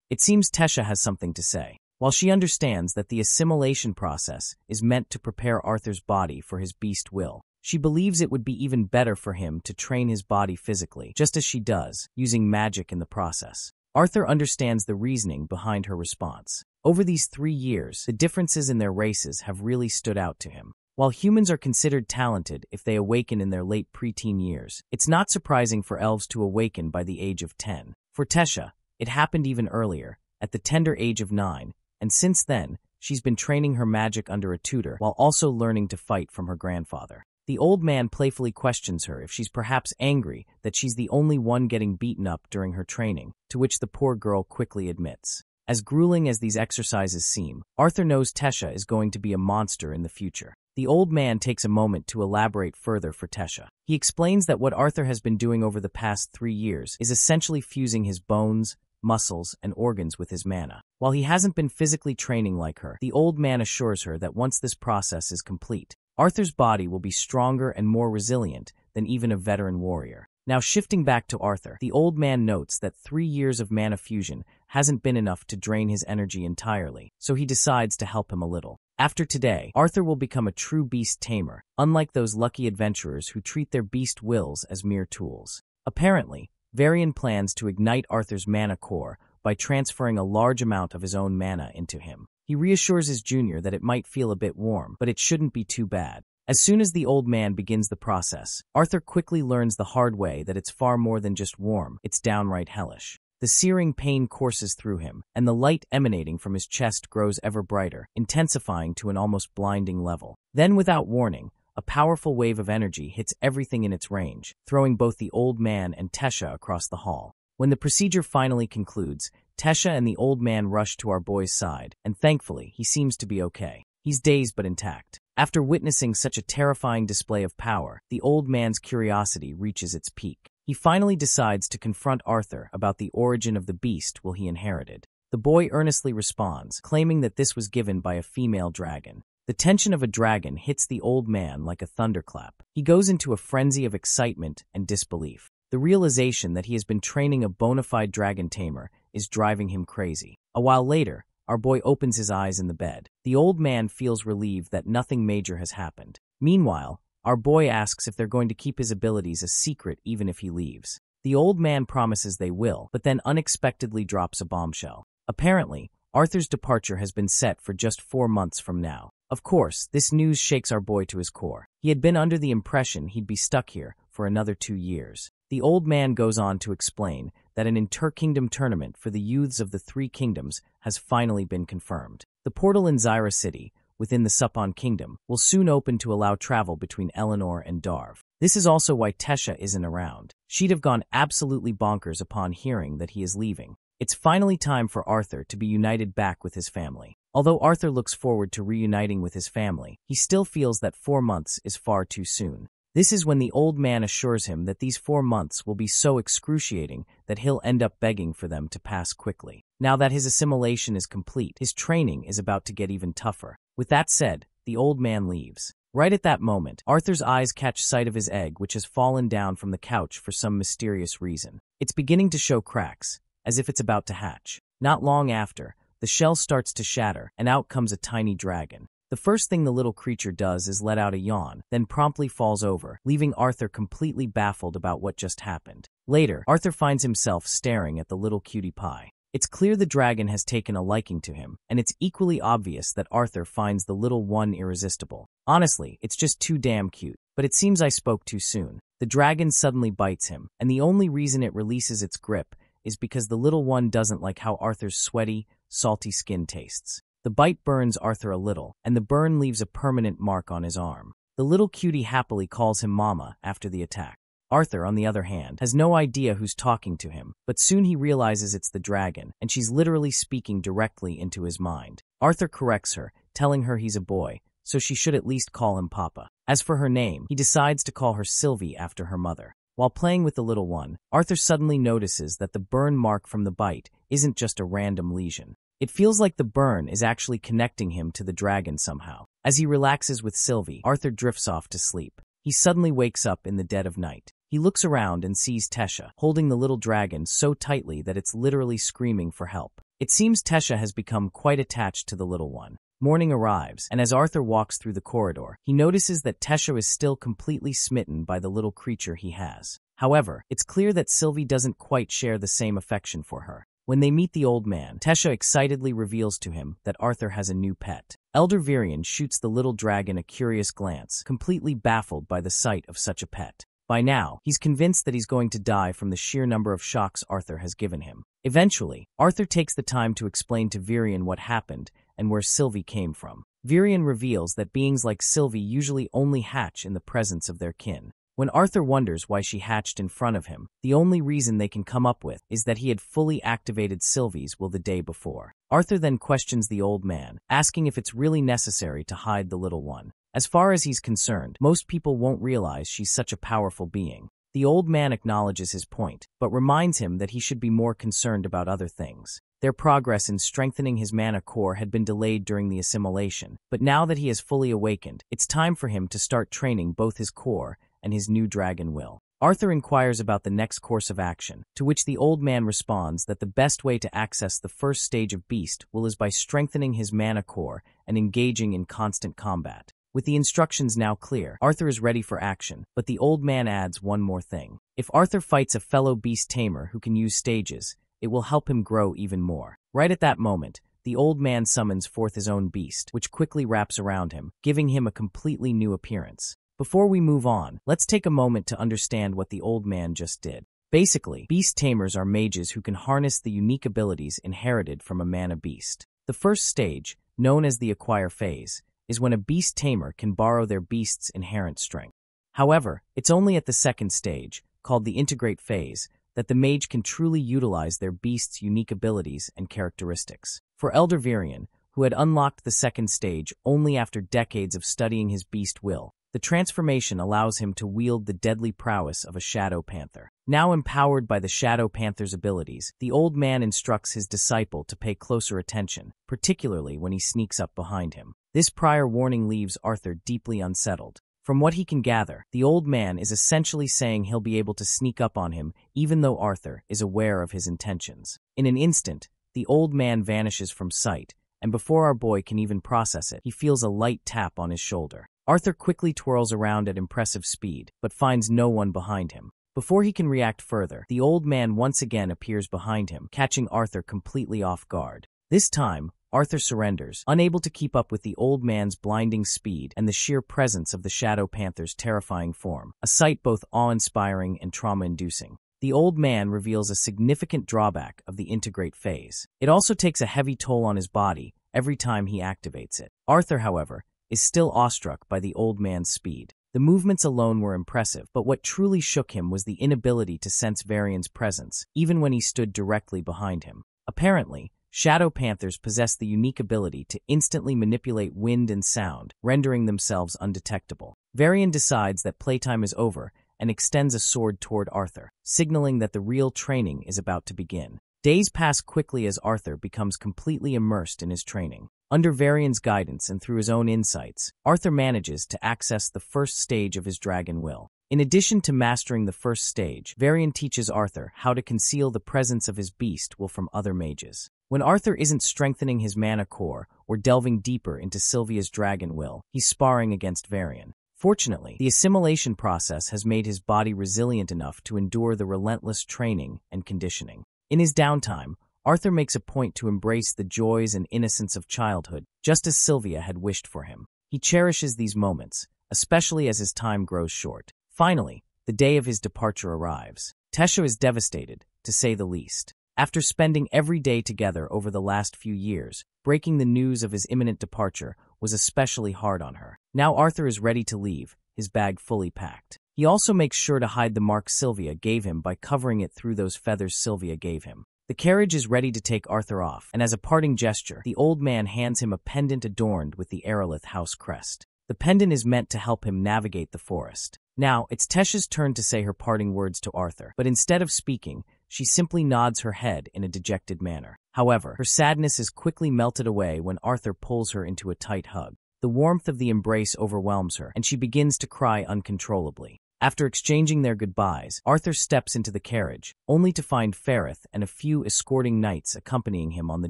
It seems Tesha has something to say. While she understands that the assimilation process is meant to prepare Arthur's body for his beast will, she believes it would be even better for him to train his body physically, just as she does, using magic in the process. Arthur understands the reasoning behind her response. Over these 3 years, the differences in their races have really stood out to him. While humans are considered talented if they awaken in their late preteen years, it's not surprising for elves to awaken by the age of 10. For Tesha, it happened even earlier, at the tender age of 9, and since then, she's been training her magic under a tutor while also learning to fight from her grandfather. The old man playfully questions her if she's perhaps angry that she's the only one getting beaten up during her training, to which the poor girl quickly admits. As grueling as these exercises seem, Arthur knows Tesha is going to be a monster in the future. The old man takes a moment to elaborate further for Tesha. He explains that what Arthur has been doing over the past 3 years is essentially fusing his bones, muscles, and organs with his mana. While he hasn't been physically training like her, the old man assures her that once this process is complete, Arthur's body will be stronger and more resilient than even a veteran warrior. Now shifting back to Arthur, the old man notes that 3 years of mana fusion hasn't been enough to drain his energy entirely, so he decides to help him a little. After today, Arthur will become a true beast tamer, unlike those lucky adventurers who treat their beast wills as mere tools. Apparently, Varian plans to ignite Arthur's mana core by transferring a large amount of his own mana into him. He reassures his junior that it might feel a bit warm, but it shouldn't be too bad. As soon as the old man begins the process, Arthur quickly learns the hard way that it's far more than just warm, it's downright hellish. The searing pain courses through him, and the light emanating from his chest grows ever brighter, intensifying to an almost blinding level. Then, without warning, a powerful wave of energy hits everything in its range, throwing both the old man and Tesha across the hall. When the procedure finally concludes, Tesha and the old man rush to our boy's side, and thankfully, he seems to be okay. He's dazed but intact. After witnessing such a terrifying display of power, the old man's curiosity reaches its peak. He finally decides to confront Arthur about the origin of the beast he inherited. The boy earnestly responds, claiming that this was given by a female dragon. The tension of a dragon hits the old man like a thunderclap. He goes into a frenzy of excitement and disbelief. The realization that he has been training a bona fide dragon tamer is driving him crazy. A while later, our boy opens his eyes in the bed. The old man feels relieved that nothing major has happened. Meanwhile, our boy asks if they're going to keep his abilities a secret even if he leaves. The old man promises they will, but then unexpectedly drops a bombshell. Apparently, Arthur's departure has been set for just 4 months from now. Of course, this news shakes our boy to his core. He had been under the impression he'd be stuck here for another 2 years. The old man goes on to explain that an inter-kingdom tournament for the youths of the 3 kingdoms has finally been confirmed. The portal in Zyra City, within the Supon Kingdom, will soon open to allow travel between Eleanor and Darv. This is also why Tesha isn't around. She'd have gone absolutely bonkers upon hearing that he is leaving. It's finally time for Arthur to be united back with his family. Although Arthur looks forward to reuniting with his family, he still feels that 4 months is far too soon. This is when the old man assures him that these 4 months will be so excruciating that he'll end up begging for them to pass quickly. Now that his assimilation is complete, his training is about to get even tougher. With that said, the old man leaves. Right at that moment, Arthur's eyes catch sight of his egg, which has fallen down from the couch for some mysterious reason. It's beginning to show cracks, as if it's about to hatch. Not long after, the shell starts to shatter, and out comes a tiny dragon. The first thing the little creature does is let out a yawn, then promptly falls over, leaving Arthur completely baffled about what just happened. Later, Arthur finds himself staring at the little cutie pie. It's clear the dragon has taken a liking to him, and it's equally obvious that Arthur finds the little one irresistible. Honestly, it's just too damn cute. But it seems I spoke too soon. The dragon suddenly bites him, and the only reason it releases its grip is because the little one doesn't like how Arthur's sweaty, salty skin tastes. The bite burns Arthur a little, and the burn leaves a permanent mark on his arm. The little cutie happily calls him Mama after the attack. Arthur, on the other hand, has no idea who's talking to him, but soon he realizes it's the dragon, and she's literally speaking directly into his mind. Arthur corrects her, telling her he's a boy, so she should at least call him Papa. As for her name, he decides to call her Sylvie after her mother. While playing with the little one, Arthur suddenly notices that the burn mark from the bite isn't just a random lesion. It feels like the burn is actually connecting him to the dragon somehow. As he relaxes with Sylvie, Arthur drifts off to sleep. He suddenly wakes up in the dead of night. He looks around and sees Tesha, holding the little dragon so tightly that it's literally screaming for help. It seems Tesha has become quite attached to the little one. Morning arrives, and as Arthur walks through the corridor, he notices that Tesha is still completely smitten by the little creature he has. However, it's clear that Sylvie doesn't quite share the same affection for her. When they meet the old man, Tesha excitedly reveals to him that Arthur has a new pet. Elder Virion shoots the little dragon a curious glance, completely baffled by the sight of such a pet. By now, he's convinced that he's going to die from the sheer number of shocks Arthur has given him. Eventually, Arthur takes the time to explain to Virion what happened and where Sylvie came from. Virion reveals that beings like Sylvie usually only hatch in the presence of their kin. When Arthur wonders why she hatched in front of him, the only reason they can come up with is that he had fully activated Sylvie's will the day before. Arthur then questions the old man, asking if it's really necessary to hide the little one. As far as he's concerned, most people won't realize she's such a powerful being. The old man acknowledges his point, but reminds him that he should be more concerned about other things. Their progress in strengthening his mana core had been delayed during the assimilation, but now that he has fully awakened, it's time for him to start training both his core and his new dragon will. Arthur inquires about the next course of action, to which the old man responds that the best way to access the first stage of Beast will is by strengthening his mana core and engaging in constant combat. With the instructions now clear, Arthur is ready for action, but the old man adds one more thing. If Arthur fights a fellow beast tamer who can use stages, it will help him grow even more. Right at that moment, the old man summons forth his own beast, which quickly wraps around him, giving him a completely new appearance. Before we move on, let's take a moment to understand what the old man just did. Basically, beast tamers are mages who can harness the unique abilities inherited from a mana beast. The first stage, known as the acquire phase, is when a beast tamer can borrow their beast's inherent strength. However, it's only at the second stage, called the integrate phase, that the mage can truly utilize their beast's unique abilities and characteristics. For Elder Virion, who had unlocked the second stage only after decades of studying his beast will, the transformation allows him to wield the deadly prowess of a Shadow Panther. Now empowered by the Shadow Panther's abilities, the old man instructs his disciple to pay closer attention, particularly when he sneaks up behind him. This prior warning leaves Arthur deeply unsettled. From what he can gather, the old man is essentially saying he'll be able to sneak up on him even though Arthur is aware of his intentions. In an instant, the old man vanishes from sight, and before our boy can even process it, he feels a light tap on his shoulder. Arthur quickly twirls around at impressive speed, but finds no one behind him. Before he can react further, the old man once again appears behind him, catching Arthur completely off guard. This time, Arthur surrenders, unable to keep up with the old man's blinding speed and the sheer presence of the Shadow Panther's terrifying form, a sight both awe-inspiring and trauma-inducing. The old man reveals a significant drawback of the integrate phase. It also takes a heavy toll on his body every time he activates it. Arthur, however, is still awestruck by the old man's speed. The movements alone were impressive, but what truly shook him was the inability to sense Varion's presence, even when he stood directly behind him. Apparently, Shadow panthers possess the unique ability to instantly manipulate wind and sound, rendering themselves undetectable. Varian decides that playtime is over and extends a sword toward Arthur, signaling that the real training is about to begin. Days pass quickly as Arthur becomes completely immersed in his training. Under Varian's guidance and through his own insights, Arthur manages to access the first stage of his dragon will. In addition to mastering the first stage, Varian teaches Arthur how to conceal the presence of his beast will from other mages. When Arthur isn't strengthening his mana core or delving deeper into Sylvia's dragon will, he's sparring against Varian. Fortunately, the assimilation process has made his body resilient enough to endure the relentless training and conditioning. In his downtime, Arthur makes a point to embrace the joys and innocence of childhood, just as Sylvia had wished for him. He cherishes these moments, especially as his time grows short. Finally, the day of his departure arrives. Tesha is devastated, to say the least. After spending every day together over the last few years, breaking the news of his imminent departure was especially hard on her. Now Arthur is ready to leave, his bag fully packed. He also makes sure to hide the mark Sylvia gave him by covering it through those feathers Sylvia gave him. The carriage is ready to take Arthur off, and as a parting gesture, the old man hands him a pendant adorned with the Aerolith house crest. The pendant is meant to help him navigate the forest. Now, it's Tesha's turn to say her parting words to Arthur, but instead of speaking, she simply nods her head in a dejected manner. However, her sadness is quickly melted away when Arthur pulls her into a tight hug. The warmth of the embrace overwhelms her, and she begins to cry uncontrollably. After exchanging their goodbyes, Arthur steps into the carriage, only to find Ferrith and a few escorting knights accompanying him on the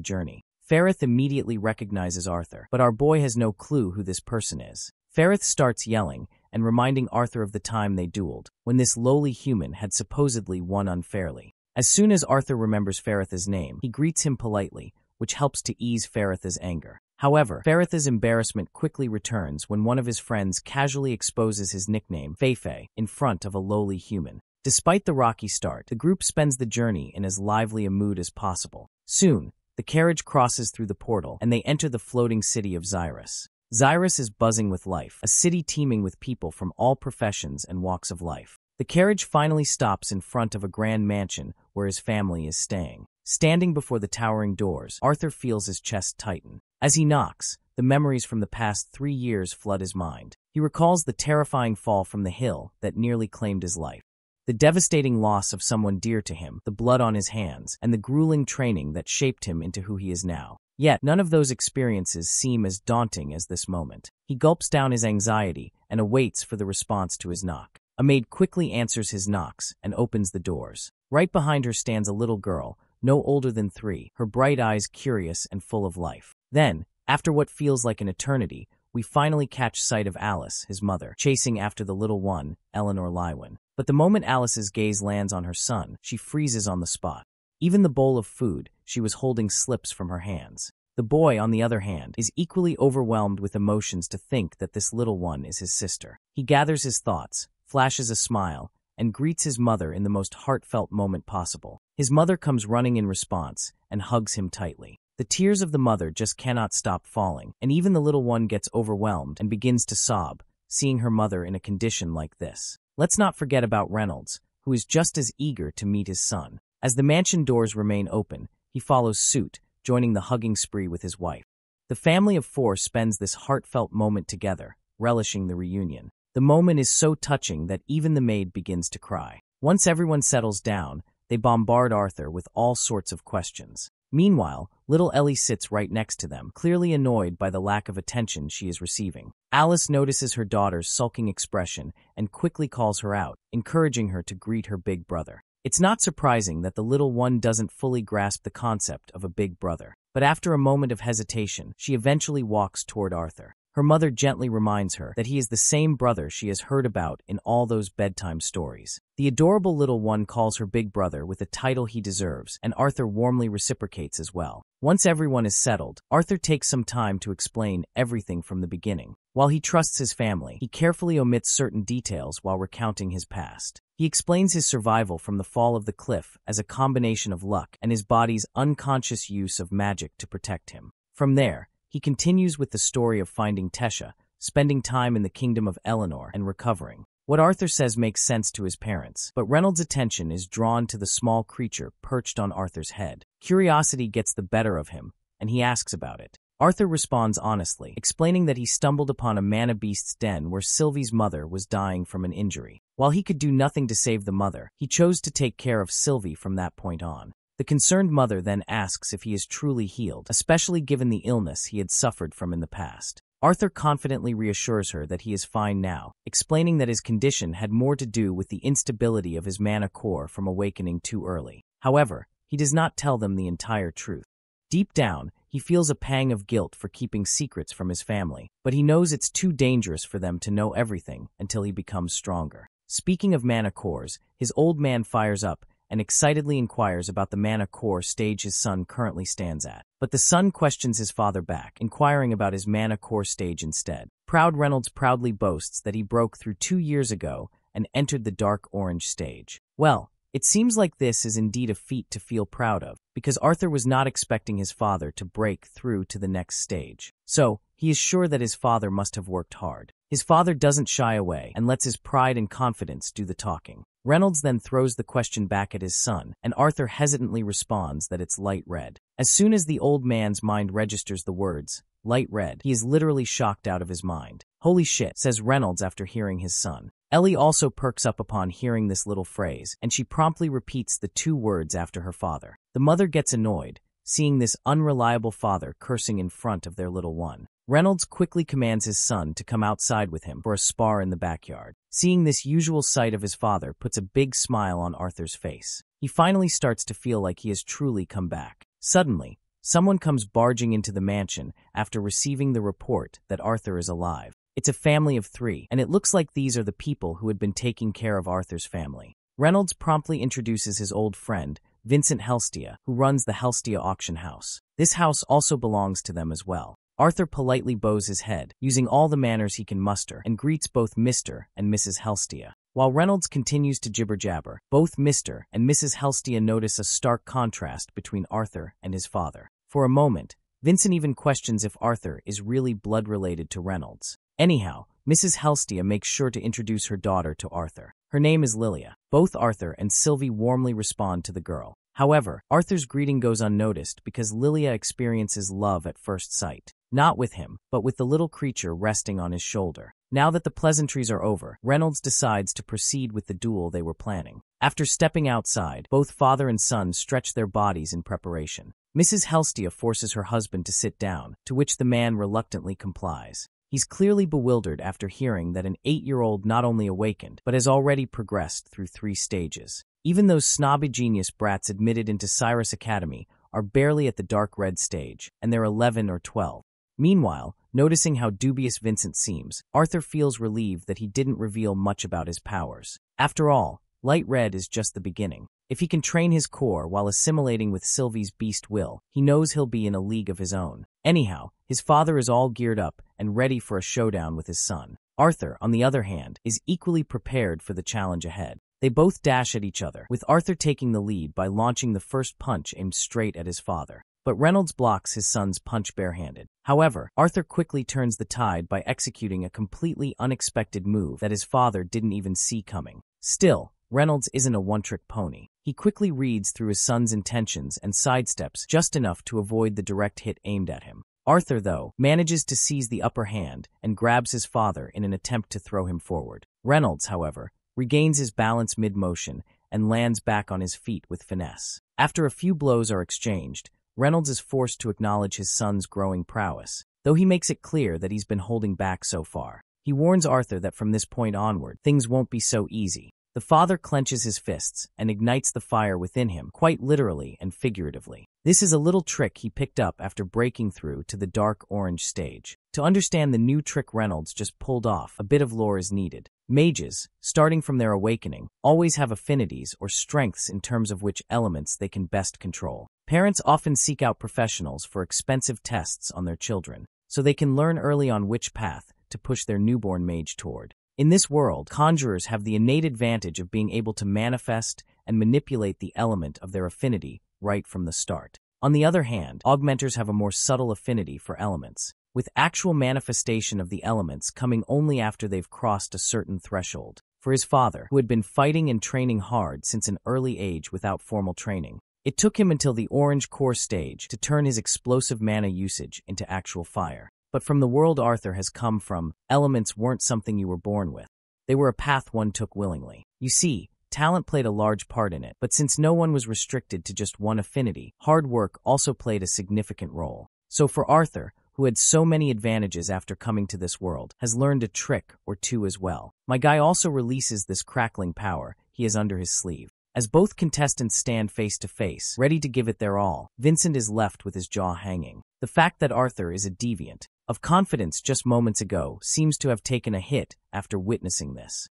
journey. Ferrith immediately recognizes Arthur, but our boy has no clue who this person is. Ferrith starts yelling and reminding Arthur of the time they dueled, when this lowly human had supposedly won unfairly. As soon as Arthur remembers Ferrith's name, he greets him politely, which helps to ease Ferrith's anger. However, Ferrith's embarrassment quickly returns when one of his friends casually exposes his nickname, Feifei, in front of a lowly human. Despite the rocky start, the group spends the journey in as lively a mood as possible. Soon, the carriage crosses through the portal, and they enter the floating city of Xyrus. Xyrus is buzzing with life, a city teeming with people from all professions and walks of life. The carriage finally stops in front of a grand mansion where his family is staying. Standing before the towering doors, Arthur feels his chest tighten. As he knocks, the memories from the past 3 years flood his mind. He recalls the terrifying fall from the hill that nearly claimed his life, the devastating loss of someone dear to him, the blood on his hands, and the grueling training that shaped him into who he is now. Yet, none of those experiences seem as daunting as this moment. He gulps down his anxiety and awaits for the response to his knock. A maid quickly answers his knocks and opens the doors. Right behind her stands a little girl, no older than 3, her bright eyes curious and full of life. Then, after what feels like an eternity, we finally catch sight of Alice, his mother, chasing after the little one, Eleanor Lywin. But the moment Alice's gaze lands on her son, she freezes on the spot. Even the bowl of food she was holding slips from her hands. The boy, on the other hand, is equally overwhelmed with emotions to think that this little one is his sister. He gathers his thoughts, flashes a smile, and greets his mother in the most heartfelt moment possible. His mother comes running in response and hugs him tightly. The tears of the mother just cannot stop falling, and even the little one gets overwhelmed and begins to sob, seeing her mother in a condition like this. Let's not forget about Reynolds, who is just as eager to meet his son. As the mansion doors remain open, he follows suit, joining the hugging spree with his wife. The family of 4 spends this heartfelt moment together, relishing the reunion. The moment is so touching that even the maid begins to cry. Once everyone settles down, they bombard Arthur with all sorts of questions. Meanwhile, little Ellie sits right next to them, clearly annoyed by the lack of attention she is receiving. Alice notices her daughter's sulking expression and quickly calls her out, encouraging her to greet her big brother. It's not surprising that the little one doesn't fully grasp the concept of a big brother, but after a moment of hesitation, she eventually walks toward Arthur. Her mother gently reminds her that he is the same brother she has heard about in all those bedtime stories. The adorable little one calls her big brother with a title he deserves, and Arthur warmly reciprocates as well. Once everyone is settled, Arthur takes some time to explain everything from the beginning. While he trusts his family, he carefully omits certain details while recounting his past. He explains his survival from the fall of the cliff as a combination of luck and his body's unconscious use of magic to protect him. From there, he continues with the story of finding Tesha, spending time in the kingdom of Eleanor, and recovering. What Arthur says makes sense to his parents, but Reynolds' attention is drawn to the small creature perched on Arthur's head. Curiosity gets the better of him, and he asks about it. Arthur responds honestly, explaining that he stumbled upon a mana-beast's den where Sylvie's mother was dying from an injury. While he could do nothing to save the mother, he chose to take care of Sylvie from that point on. The concerned mother then asks if he is truly healed, especially given the illness he had suffered from in the past. Arthur confidently reassures her that he is fine now, explaining that his condition had more to do with the instability of his mana core from awakening too early. However, he does not tell them the entire truth. Deep down, he feels a pang of guilt for keeping secrets from his family, but he knows it's too dangerous for them to know everything until he becomes stronger. Speaking of mana cores, his old man fires up and excitedly inquires about the mana core stage his son currently stands at. But the son questions his father back, inquiring about his mana core stage instead. Proud Reynolds proudly boasts that he broke through 2 years ago and entered the dark orange stage. Well, it seems like this is indeed a feat to feel proud of, because Arthur was not expecting his father to break through to the next stage. So, he is sure that his father must have worked hard. His father doesn't shy away and lets his pride and confidence do the talking. Reynolds then throws the question back at his son, and Arthur hesitantly responds that it's light red. As soon as the old man's mind registers the words, light red, he is literally shocked out of his mind. Holy shit, says Reynolds after hearing his son. Ellie also perks up upon hearing this little phrase, and she promptly repeats the 2 words after her father. The mother gets annoyed, seeing this unreliable father cursing in front of their little one. Reynolds quickly commands his son to come outside with him for a spar in the backyard. Seeing this usual sight of his father puts a big smile on Arthur's face. He finally starts to feel like he has truly come back. Suddenly, someone comes barging into the mansion after receiving the report that Arthur is alive. It's a family of 3, and it looks like these are the people who had been taking care of Arthur's family. Reynolds promptly introduces his old friend, Vincent Helstia, who runs the Helstia auction house. This house also belongs to them as well. Arthur politely bows his head, using all the manners he can muster, and greets both Mr. and Mrs. Helstia. While Reynolds continues to jibber-jabber, both Mr. and Mrs. Helstia notice a stark contrast between Arthur and his father. For a moment, Vincent even questions if Arthur is really blood-related to Reynolds. Anyhow, Mrs. Helstia makes sure to introduce her daughter to Arthur. Her name is Lilia. Both Arthur and Sylvie warmly respond to the girl. However, Arthur's greeting goes unnoticed because Lilia experiences love at first sight. Not with him, but with the little creature resting on his shoulder. Now that the pleasantries are over, Reynolds decides to proceed with the duel they were planning. After stepping outside, both father and son stretch their bodies in preparation. Mrs. Helstia forces her husband to sit down, to which the man reluctantly complies. He's clearly bewildered after hearing that an 8-year-old not only awakened, but has already progressed through 3 stages. Even those snobby genius brats admitted into Cyrus Academy are barely at the dark red stage, and they're 11 or 12. Meanwhile, noticing how dubious Vincent seems, Arthur feels relieved that he didn't reveal much about his powers. After all, light red is just the beginning. If he can train his core while assimilating with Sylvie's beast will, he knows he'll be in a league of his own. Anyhow, his father is all geared up and ready for a showdown with his son. Arthur, on the other hand, is equally prepared for the challenge ahead. They both dash at each other, with Arthur taking the lead by launching the first punch aimed straight at his father. But Reynolds blocks his son's punch barehanded. However, Arthur quickly turns the tide by executing a completely unexpected move that his father didn't even see coming. Still, Reynolds isn't a one-trick pony. He quickly reads through his son's intentions and sidesteps just enough to avoid the direct hit aimed at him. Arthur, though, manages to seize the upper hand and grabs his father in an attempt to throw him forward. Reynolds, however, regains his balance mid-motion and lands back on his feet with finesse. After a few blows are exchanged, Reynolds is forced to acknowledge his son's growing prowess, though he makes it clear that he's been holding back so far. He warns Arthur that from this point onward, things won't be so easy. The father clenches his fists and ignites the fire within him, quite literally and figuratively. This is a little trick he picked up after breaking through to the dark orange stage. To understand the new trick Reynolds just pulled off, a bit of lore is needed. Mages, starting from their awakening, always have affinities or strengths in terms of which elements they can best control. Parents often seek out professionals for expensive tests on their children, so they can learn early on which path to push their newborn mage toward. In this world, conjurers have the innate advantage of being able to manifest and manipulate the element of their affinity right from the start. On the other hand, augmenters have a more subtle affinity for elements, with actual manifestation of the elements coming only after they've crossed a certain threshold. for his father, who had been fighting and training hard since an early age without formal training. It took him until the Orange Core stage to turn his explosive mana usage into actual fire. But from the world Arthur has come from, elements weren't something you were born with. They were a path one took willingly. You see, talent played a large part in it, but since no one was restricted to just one affinity, hard work also played a significant role. So for Arthur, who had so many advantages after coming to this world, has learned a trick or two as well. My guy also releases this crackling power he has under his sleeve. As both contestants stand face to face, ready to give it their all, Vincent is left with his jaw hanging. The fact that Arthur is a deviant of confidence just moments ago seems to have taken a hit after witnessing this.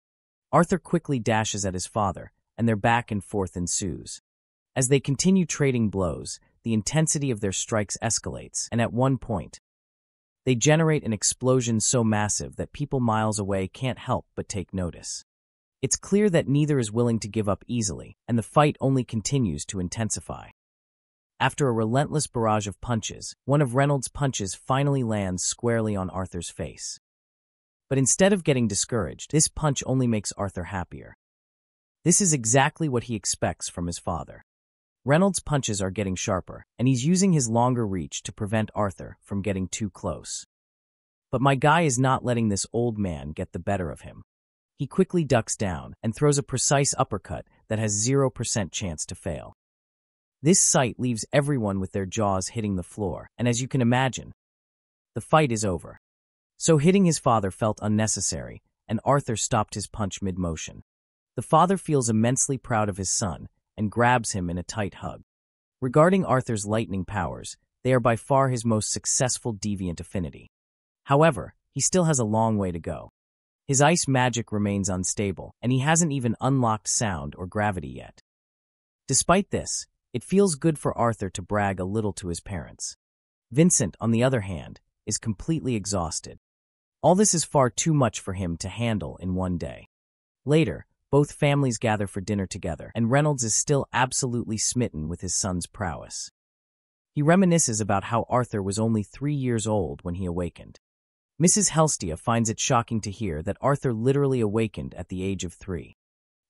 Arthur quickly dashes at his father, and their back and forth ensues. As they continue trading blows, the intensity of their strikes escalates, and at one point, they generate an explosion so massive that people miles away can't help but take notice. It's clear that neither is willing to give up easily, and the fight only continues to intensify. After a relentless barrage of punches, one of Reynolds' punches finally lands squarely on Arthur's face. But instead of getting discouraged, this punch only makes Arthur happier. This is exactly what he expects from his father. Reynolds' punches are getting sharper, and he's using his longer reach to prevent Arthur from getting too close. But my guy is not letting this old man get the better of him. He quickly ducks down and throws a precise uppercut that has 0% chance to fail. This sight leaves everyone with their jaws hitting the floor, and as you can imagine, the fight is over. So hitting his father felt unnecessary, and Arthur stopped his punch mid-motion. The father feels immensely proud of his son and grabs him in a tight hug. Regarding Arthur's lightning powers, they are by far his most successful deviant affinity. However, he still has a long way to go. His ice magic remains unstable, and he hasn't even unlocked sound or gravity yet. Despite this, it feels good for Arthur to brag a little to his parents. Vincent, on the other hand, is completely exhausted. All this is far too much for him to handle in one day. Later, both families gather for dinner together, and Reynolds is still absolutely smitten with his son's prowess. He reminisces about how Arthur was only 3 years old when he awakened. Mrs. Helstia finds it shocking to hear that Arthur literally awakened at the age of 3.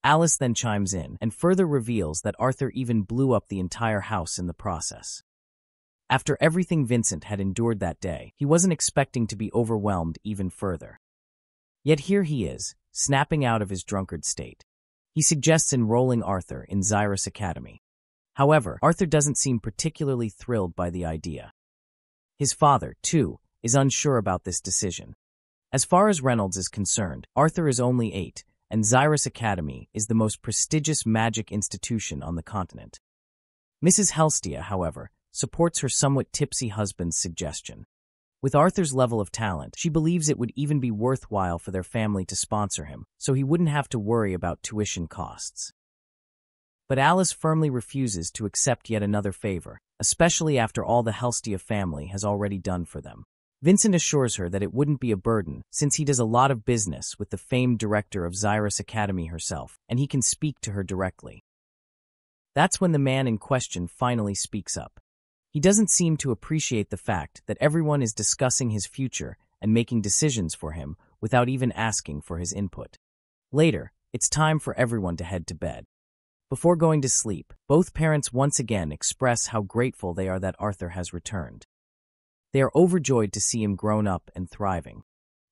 Alice then chimes in and further reveals that Arthur even blew up the entire house in the process. After everything Vincent had endured that day, he wasn't expecting to be overwhelmed even further. Yet here he is, snapping out of his drunkard state. He suggests enrolling Arthur in Xyrus Academy. However, Arthur doesn't seem particularly thrilled by the idea. His father, too, is unsure about this decision. As far as Reynolds is concerned, Arthur is only 8, and Xyrus Academy is the most prestigious magic institution on the continent. Mrs. Helstia, however, supports her somewhat tipsy husband's suggestion. With Arthur's level of talent, she believes it would even be worthwhile for their family to sponsor him, so he wouldn't have to worry about tuition costs. But Alice firmly refuses to accept yet another favor, especially after all the Helstia family has already done for them. Vincent assures her that it wouldn't be a burden, since he does a lot of business with the famed director of Xyrus Academy herself, and he can speak to her directly. That's when the man in question finally speaks up. He doesn't seem to appreciate the fact that everyone is discussing his future and making decisions for him without even asking for his input. Later, it's time for everyone to head to bed. Before going to sleep, both parents once again express how grateful they are that Arthur has returned. They are overjoyed to see him grown up and thriving.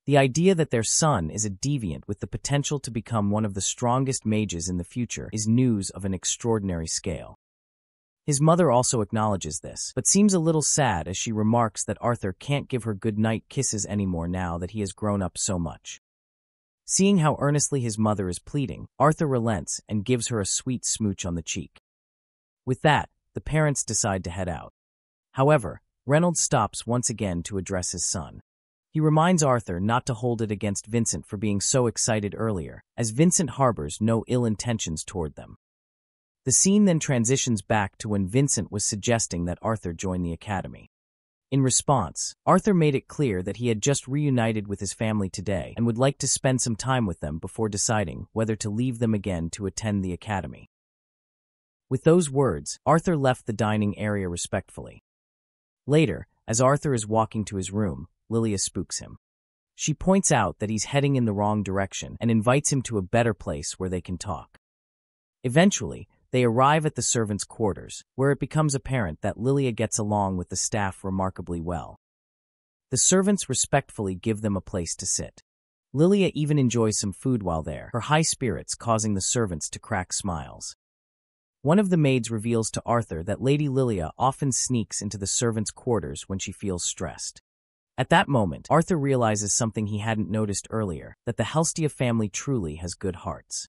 The idea that their son is a deviant with the potential to become one of the strongest mages in the future is news of an extraordinary scale. His mother also acknowledges this, but seems a little sad as she remarks that Arthur can't give her goodnight kisses anymore now that he has grown up so much. Seeing how earnestly his mother is pleading, Arthur relents and gives her a sweet smooch on the cheek. With that, the parents decide to head out. However, Reynolds stops once again to address his son. He reminds Arthur not to hold it against Vincent for being so excited earlier, as Vincent harbors no ill intentions toward them. The scene then transitions back to when Vincent was suggesting that Arthur join the academy. In response, Arthur made it clear that he had just reunited with his family today and would like to spend some time with them before deciding whether to leave them again to attend the academy. With those words, Arthur left the dining area respectfully. Later, as Arthur is walking to his room, Lilia spooks him. She points out that he's heading in the wrong direction and invites him to a better place where they can talk. Eventually, they arrive at the servants' quarters, where it becomes apparent that Lilia gets along with the staff remarkably well. The servants respectfully give them a place to sit. Lilia even enjoys some food while there, her high spirits causing the servants to crack smiles. One of the maids reveals to Arthur that Lady Lilia often sneaks into the servants' quarters when she feels stressed. At that moment, Arthur realizes something he hadn't noticed earlier, that the Helstia family truly has good hearts.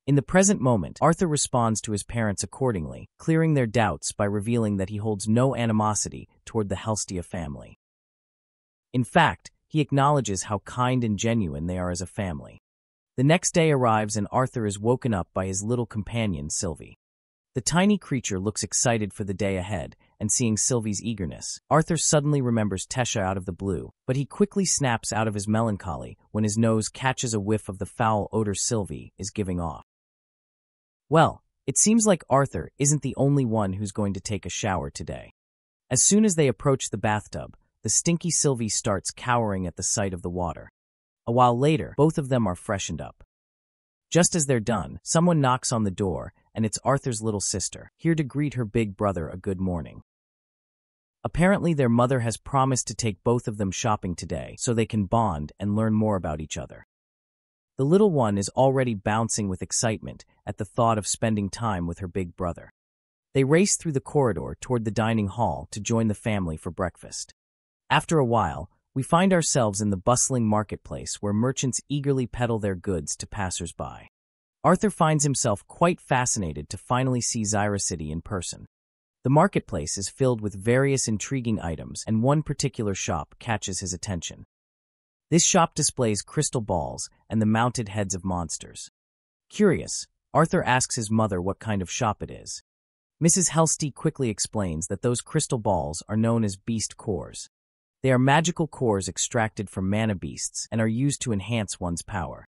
In the present moment, Arthur responds to his parents accordingly, clearing their doubts by revealing that he holds no animosity toward the Helstia family. In fact, he acknowledges how kind and genuine they are as a family. The next day arrives and Arthur is woken up by his little companion, Sylvie. The tiny creature looks excited for the day ahead, and seeing Sylvie's eagerness, Arthur suddenly remembers Tesha out of the blue, but he quickly snaps out of his melancholy when his nose catches a whiff of the foul odor Sylvie is giving off. Well, it seems like Arthur isn't the only one who's going to take a shower today. As soon as they approach the bathtub, the stinky Sylvie starts cowering at the sight of the water. A while later, both of them are freshened up. Just as they're done, someone knocks on the door, and it's Arthur's little sister, here to greet her big brother a good morning. Apparently, their mother has promised to take both of them shopping today so they can bond and learn more about each other. The little one is already bouncing with excitement at the thought of spending time with her big brother. They race through the corridor toward the dining hall to join the family for breakfast. After a while, we find ourselves in the bustling marketplace where merchants eagerly peddle their goods to passers-by. Arthur finds himself quite fascinated to finally see Zyra City in person. The marketplace is filled with various intriguing items, and one particular shop catches his attention. This shop displays crystal balls and the mounted heads of monsters. Curious, Arthur asks his mother what kind of shop it is. Mrs. Helsty quickly explains that those crystal balls are known as beast cores. They are magical cores extracted from mana beasts and are used to enhance one's power.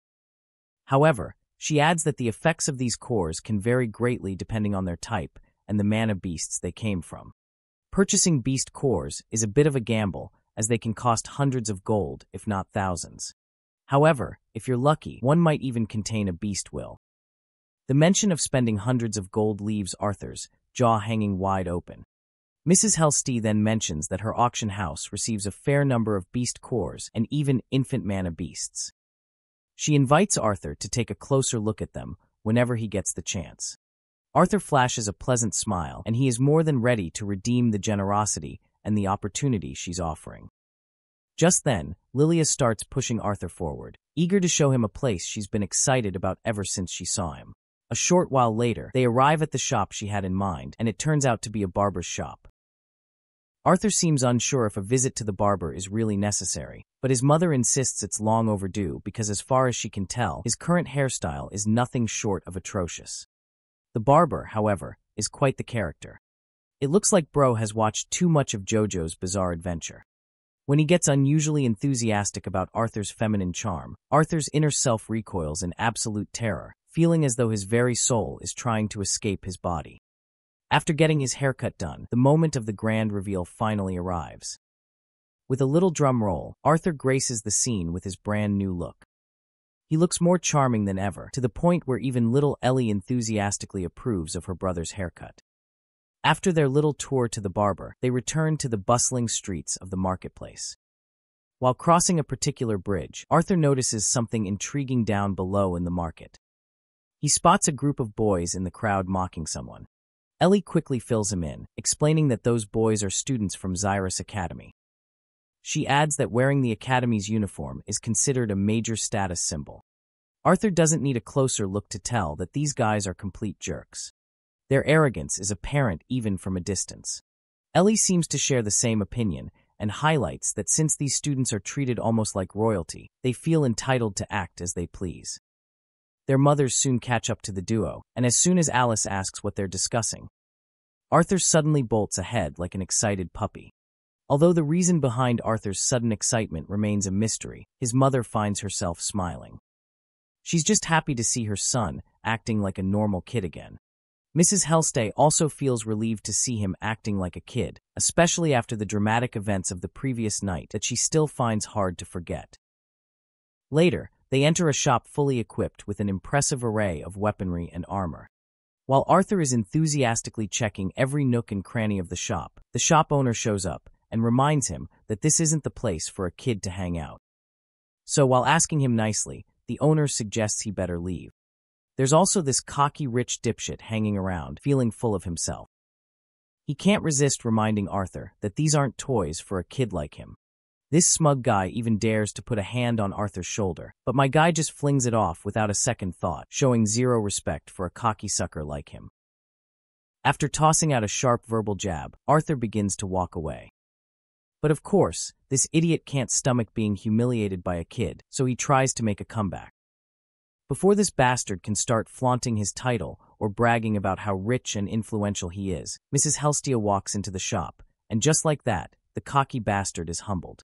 However, she adds that the effects of these cores can vary greatly depending on their type and the mana beasts they came from. Purchasing beast cores is a bit of a gamble, as they can cost hundreds of gold, if not thousands. However, if you're lucky, one might even contain a beast will. The mention of spending hundreds of gold leaves Arthur's jaw hanging wide open. Mrs. Helsty then mentions that her auction house receives a fair number of beast cores and even infant mana beasts. She invites Arthur to take a closer look at them whenever he gets the chance. Arthur flashes a pleasant smile, and he is more than ready to redeem the generosity and the opportunity she's offering. Just then, Lilia starts pushing Arthur forward, eager to show him a place she's been excited about ever since she saw him. A short while later, they arrive at the shop she had in mind, and it turns out to be a barber's shop. Arthur seems unsure if a visit to the barber is really necessary, but his mother insists it's long overdue because as far as she can tell, his current hairstyle is nothing short of atrocious. The barber, however, is quite the character. It looks like Bro has watched too much of JoJo's Bizarre Adventure. When he gets unusually enthusiastic about Arthur's feminine charm, Arthur's inner self recoils in absolute terror, feeling as though his very soul is trying to escape his body. After getting his haircut done, the moment of the grand reveal finally arrives. With a little drum roll, Arthur graces the scene with his brand new look. He looks more charming than ever, to the point where even little Ellie enthusiastically approves of her brother's haircut. After their little tour to the barber, they return to the bustling streets of the marketplace. While crossing a particular bridge, Arthur notices something intriguing down below in the market. He spots a group of boys in the crowd mocking someone. Ellie quickly fills him in, explaining that those boys are students from Zyra's Academy. She adds that wearing the Academy's uniform is considered a major status symbol. Arthur doesn't need a closer look to tell that these guys are complete jerks. Their arrogance is apparent even from a distance. Ellie seems to share the same opinion and highlights that since these students are treated almost like royalty, they feel entitled to act as they please. Their mothers soon catch up to the duo, and as soon as Alice asks what they're discussing, Arthur suddenly bolts ahead like an excited puppy. Although the reason behind Arthur's sudden excitement remains a mystery, his mother finds herself smiling. She's just happy to see her son acting like a normal kid again. Mrs. Helstay also feels relieved to see him acting like a kid, especially after the dramatic events of the previous night that she still finds hard to forget. Later, they enter a shop fully equipped with an impressive array of weaponry and armor. While Arthur is enthusiastically checking every nook and cranny of the shop owner shows up and reminds him that this isn't the place for a kid to hang out. So while asking him nicely, the owner suggests he better leave. There's also this cocky rich dipshit hanging around, feeling full of himself. He can't resist reminding Arthur that these aren't toys for a kid like him. This smug guy even dares to put a hand on Arthur's shoulder, but my guy just flings it off without a second thought, showing zero respect for a cocky sucker like him. After tossing out a sharp verbal jab, Arthur begins to walk away. But of course, this idiot can't stomach being humiliated by a kid, so he tries to make a comeback. Before this bastard can start flaunting his title or bragging about how rich and influential he is, Mrs. Helstia walks into the shop, and just like that, the cocky bastard is humbled.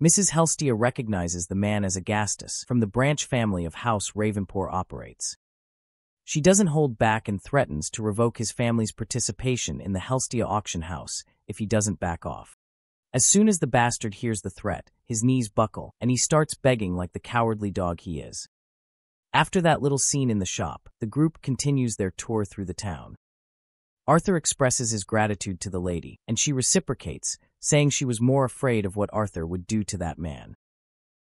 Mrs. Helstia recognizes the man as Augustus from the branch family of House Ravenpour operates. She doesn't hold back and threatens to revoke his family's participation in the Helstia auction house if he doesn't back off. As soon as the bastard hears the threat, his knees buckle, and he starts begging like the cowardly dog he is. After that little scene in the shop, the group continues their tour through the town. Arthur expresses his gratitude to the lady, and she reciprocates, saying she was more afraid of what Arthur would do to that man.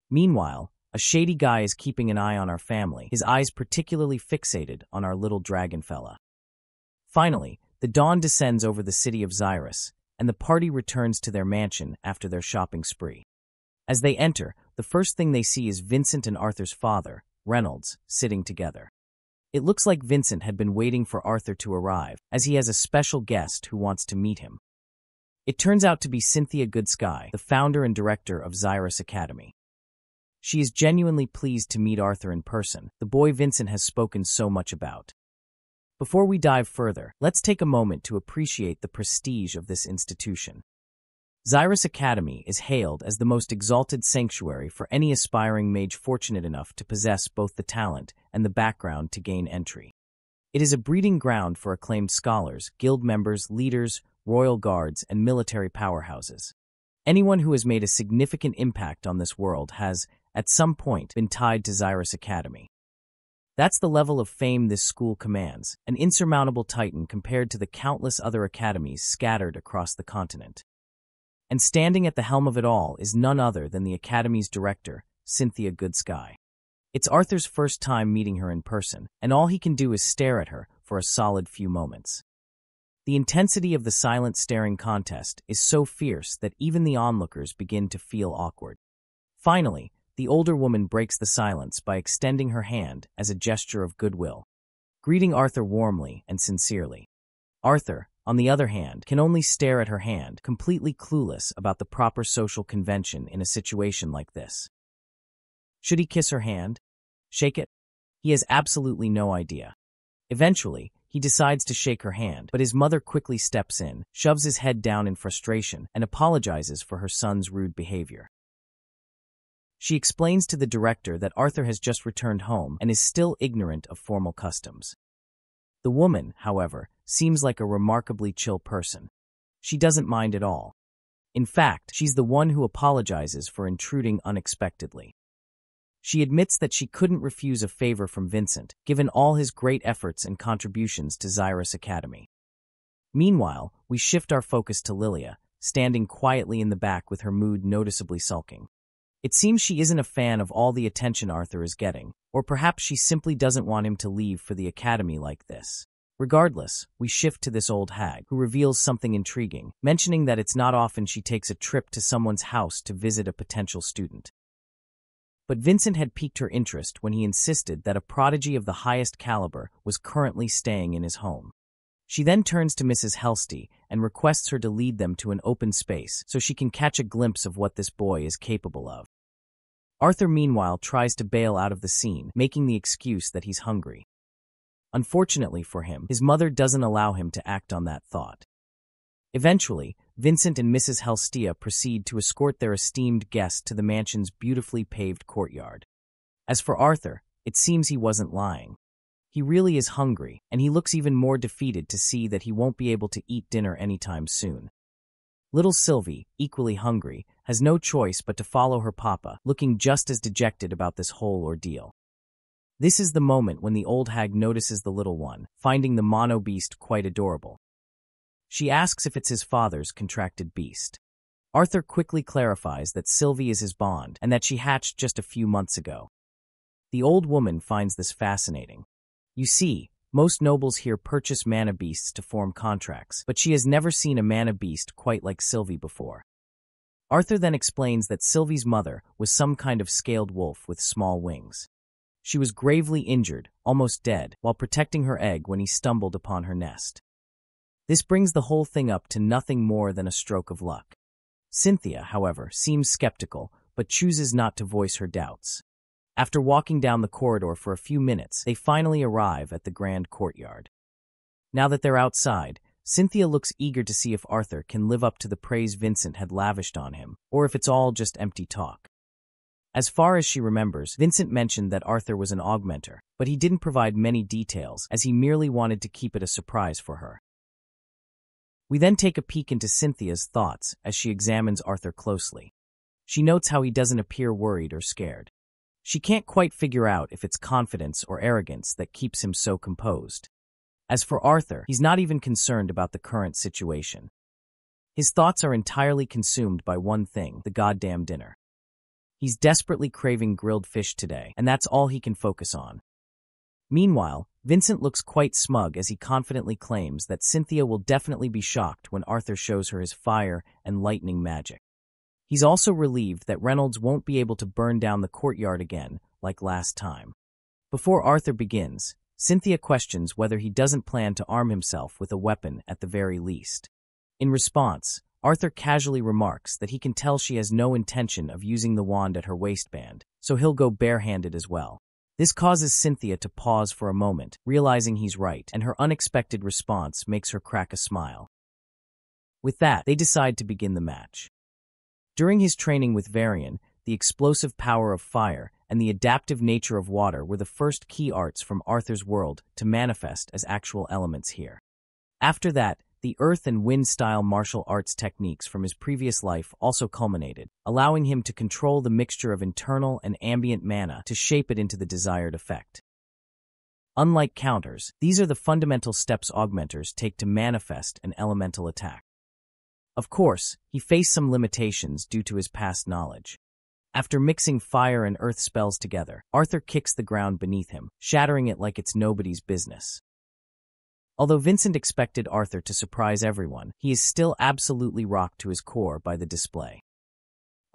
Meanwhile, a shady guy is keeping an eye on our family, his eyes particularly fixated on our little dragon fella. Finally, the dawn descends over the city of Xyrus, and the party returns to their mansion after their shopping spree. As they enter, the first thing they see is Vincent and Arthur's father, Reynolds, sitting together. It looks like Vincent had been waiting for Arthur to arrive, as he has a special guest who wants to meet him. It turns out to be Cynthia Goodsky, the founder and director of Xyrus Academy. She is genuinely pleased to meet Arthur in person, the boy Vincent has spoken so much about. Before we dive further, let's take a moment to appreciate the prestige of this institution. Xyrus Academy is hailed as the most exalted sanctuary for any aspiring mage fortunate enough to possess both the talent and the background to gain entry. It is a breeding ground for acclaimed scholars, guild members, leaders, royal guards, and military powerhouses. Anyone who has made a significant impact on this world has, at some point, been tied to Xyrus Academy. That's the level of fame this school commands, an insurmountable titan compared to the countless other academies scattered across the continent. And standing at the helm of it all is none other than the Academy's director, Cynthia Goodsky. It's Arthur's first time meeting her in person, and all he can do is stare at her for a solid few moments. The intensity of the silent staring contest is so fierce that even the onlookers begin to feel awkward. Finally, the older woman breaks the silence by extending her hand as a gesture of goodwill, greeting Arthur warmly and sincerely. Arthur, on the other hand, can only stare at her hand, completely clueless about the proper social convention in a situation like this. Should he kiss her hand? Shake it? He has absolutely no idea. Eventually, he decides to shake her hand, but his mother quickly steps in, shoves his head down in frustration, and apologizes for her son's rude behavior. She explains to the director that Arthur has just returned home and is still ignorant of formal customs. The woman, however, seems like a remarkably chill person. She doesn't mind at all. In fact, she's the one who apologizes for intruding unexpectedly. She admits that she couldn't refuse a favor from Vincent, given all his great efforts and contributions to Xyrus Academy. Meanwhile, we shift our focus to Lilia, standing quietly in the back with her mood noticeably sulking. It seems she isn't a fan of all the attention Arthur is getting, or perhaps she simply doesn't want him to leave for the academy like this. Regardless, we shift to this old hag, who reveals something intriguing, mentioning that it's not often she takes a trip to someone's house to visit a potential student. But Vincent had piqued her interest when he insisted that a prodigy of the highest caliber was currently staying in his home. She then turns to Mrs. Helsty and requests her to lead them to an open space so she can catch a glimpse of what this boy is capable of. Arthur, meanwhile, tries to bail out of the scene, making the excuse that he's hungry. Unfortunately for him, his mother doesn't allow him to act on that thought. Eventually, Vincent and Mrs. Helstia proceed to escort their esteemed guest to the mansion's beautifully paved courtyard. As for Arthur, it seems he wasn't lying. He really is hungry, and he looks even more defeated to see that he won't be able to eat dinner anytime soon. Little Sylvie, equally hungry, has no choice but to follow her papa, looking just as dejected about this whole ordeal. This is the moment when the old hag notices the little one, finding the mono beast quite adorable. She asks if it's his father's contracted beast. Arthur quickly clarifies that Sylvie is his bond and that she hatched just a few months ago. The old woman finds this fascinating. You see, most nobles here purchase mana beasts to form contracts, but she has never seen a mana beast quite like Sylvie before. Arthur then explains that Sylvie's mother was some kind of scaled wolf with small wings. She was gravely injured, almost dead, while protecting her egg when he stumbled upon her nest. This brings the whole thing up to nothing more than a stroke of luck. Cynthia, however, seems skeptical, but chooses not to voice her doubts. After walking down the corridor for a few minutes, they finally arrive at the grand courtyard. Now that they're outside, Cynthia looks eager to see if Arthur can live up to the praise Vincent had lavished on him, or if it's all just empty talk. As far as she remembers, Vincent mentioned that Arthur was an augmenter, but he didn't provide many details as he merely wanted to keep it a surprise for her. We then take a peek into Cynthia's thoughts as she examines Arthur closely. She notes how he doesn't appear worried or scared. She can't quite figure out if it's confidence or arrogance that keeps him so composed. As for Arthur, he's not even concerned about the current situation. His thoughts are entirely consumed by one thing, the goddamn dinner. He's desperately craving grilled fish today, and that's all he can focus on. Meanwhile, Vincent looks quite smug as he confidently claims that Cynthia will definitely be shocked when Arthur shows her his fire and lightning magic. He's also relieved that Reynolds won't be able to burn down the courtyard again, like last time. Before Arthur begins, Cynthia questions whether he doesn't plan to arm himself with a weapon at the very least. In response, Arthur casually remarks that he can tell she has no intention of using the wand at her waistband, so he'll go barehanded as well. This causes Cynthia to pause for a moment, realizing he's right, and her unexpected response makes her crack a smile. With that, they decide to begin the match. During his training with Varian, the explosive power of fire and the adaptive nature of water were the first key arts from Arthur's world to manifest as actual elements here. After that, the earth and wind-style martial arts techniques from his previous life also culminated, allowing him to control the mixture of internal and ambient mana to shape it into the desired effect. Unlike counters, these are the fundamental steps augmenters take to manifest an elemental attack. Of course, he faced some limitations due to his past knowledge. After mixing fire and earth spells together, Arthur kicks the ground beneath him, shattering it like it's nobody's business. Although Vincent expected Arthur to surprise everyone, he is still absolutely rocked to his core by the display.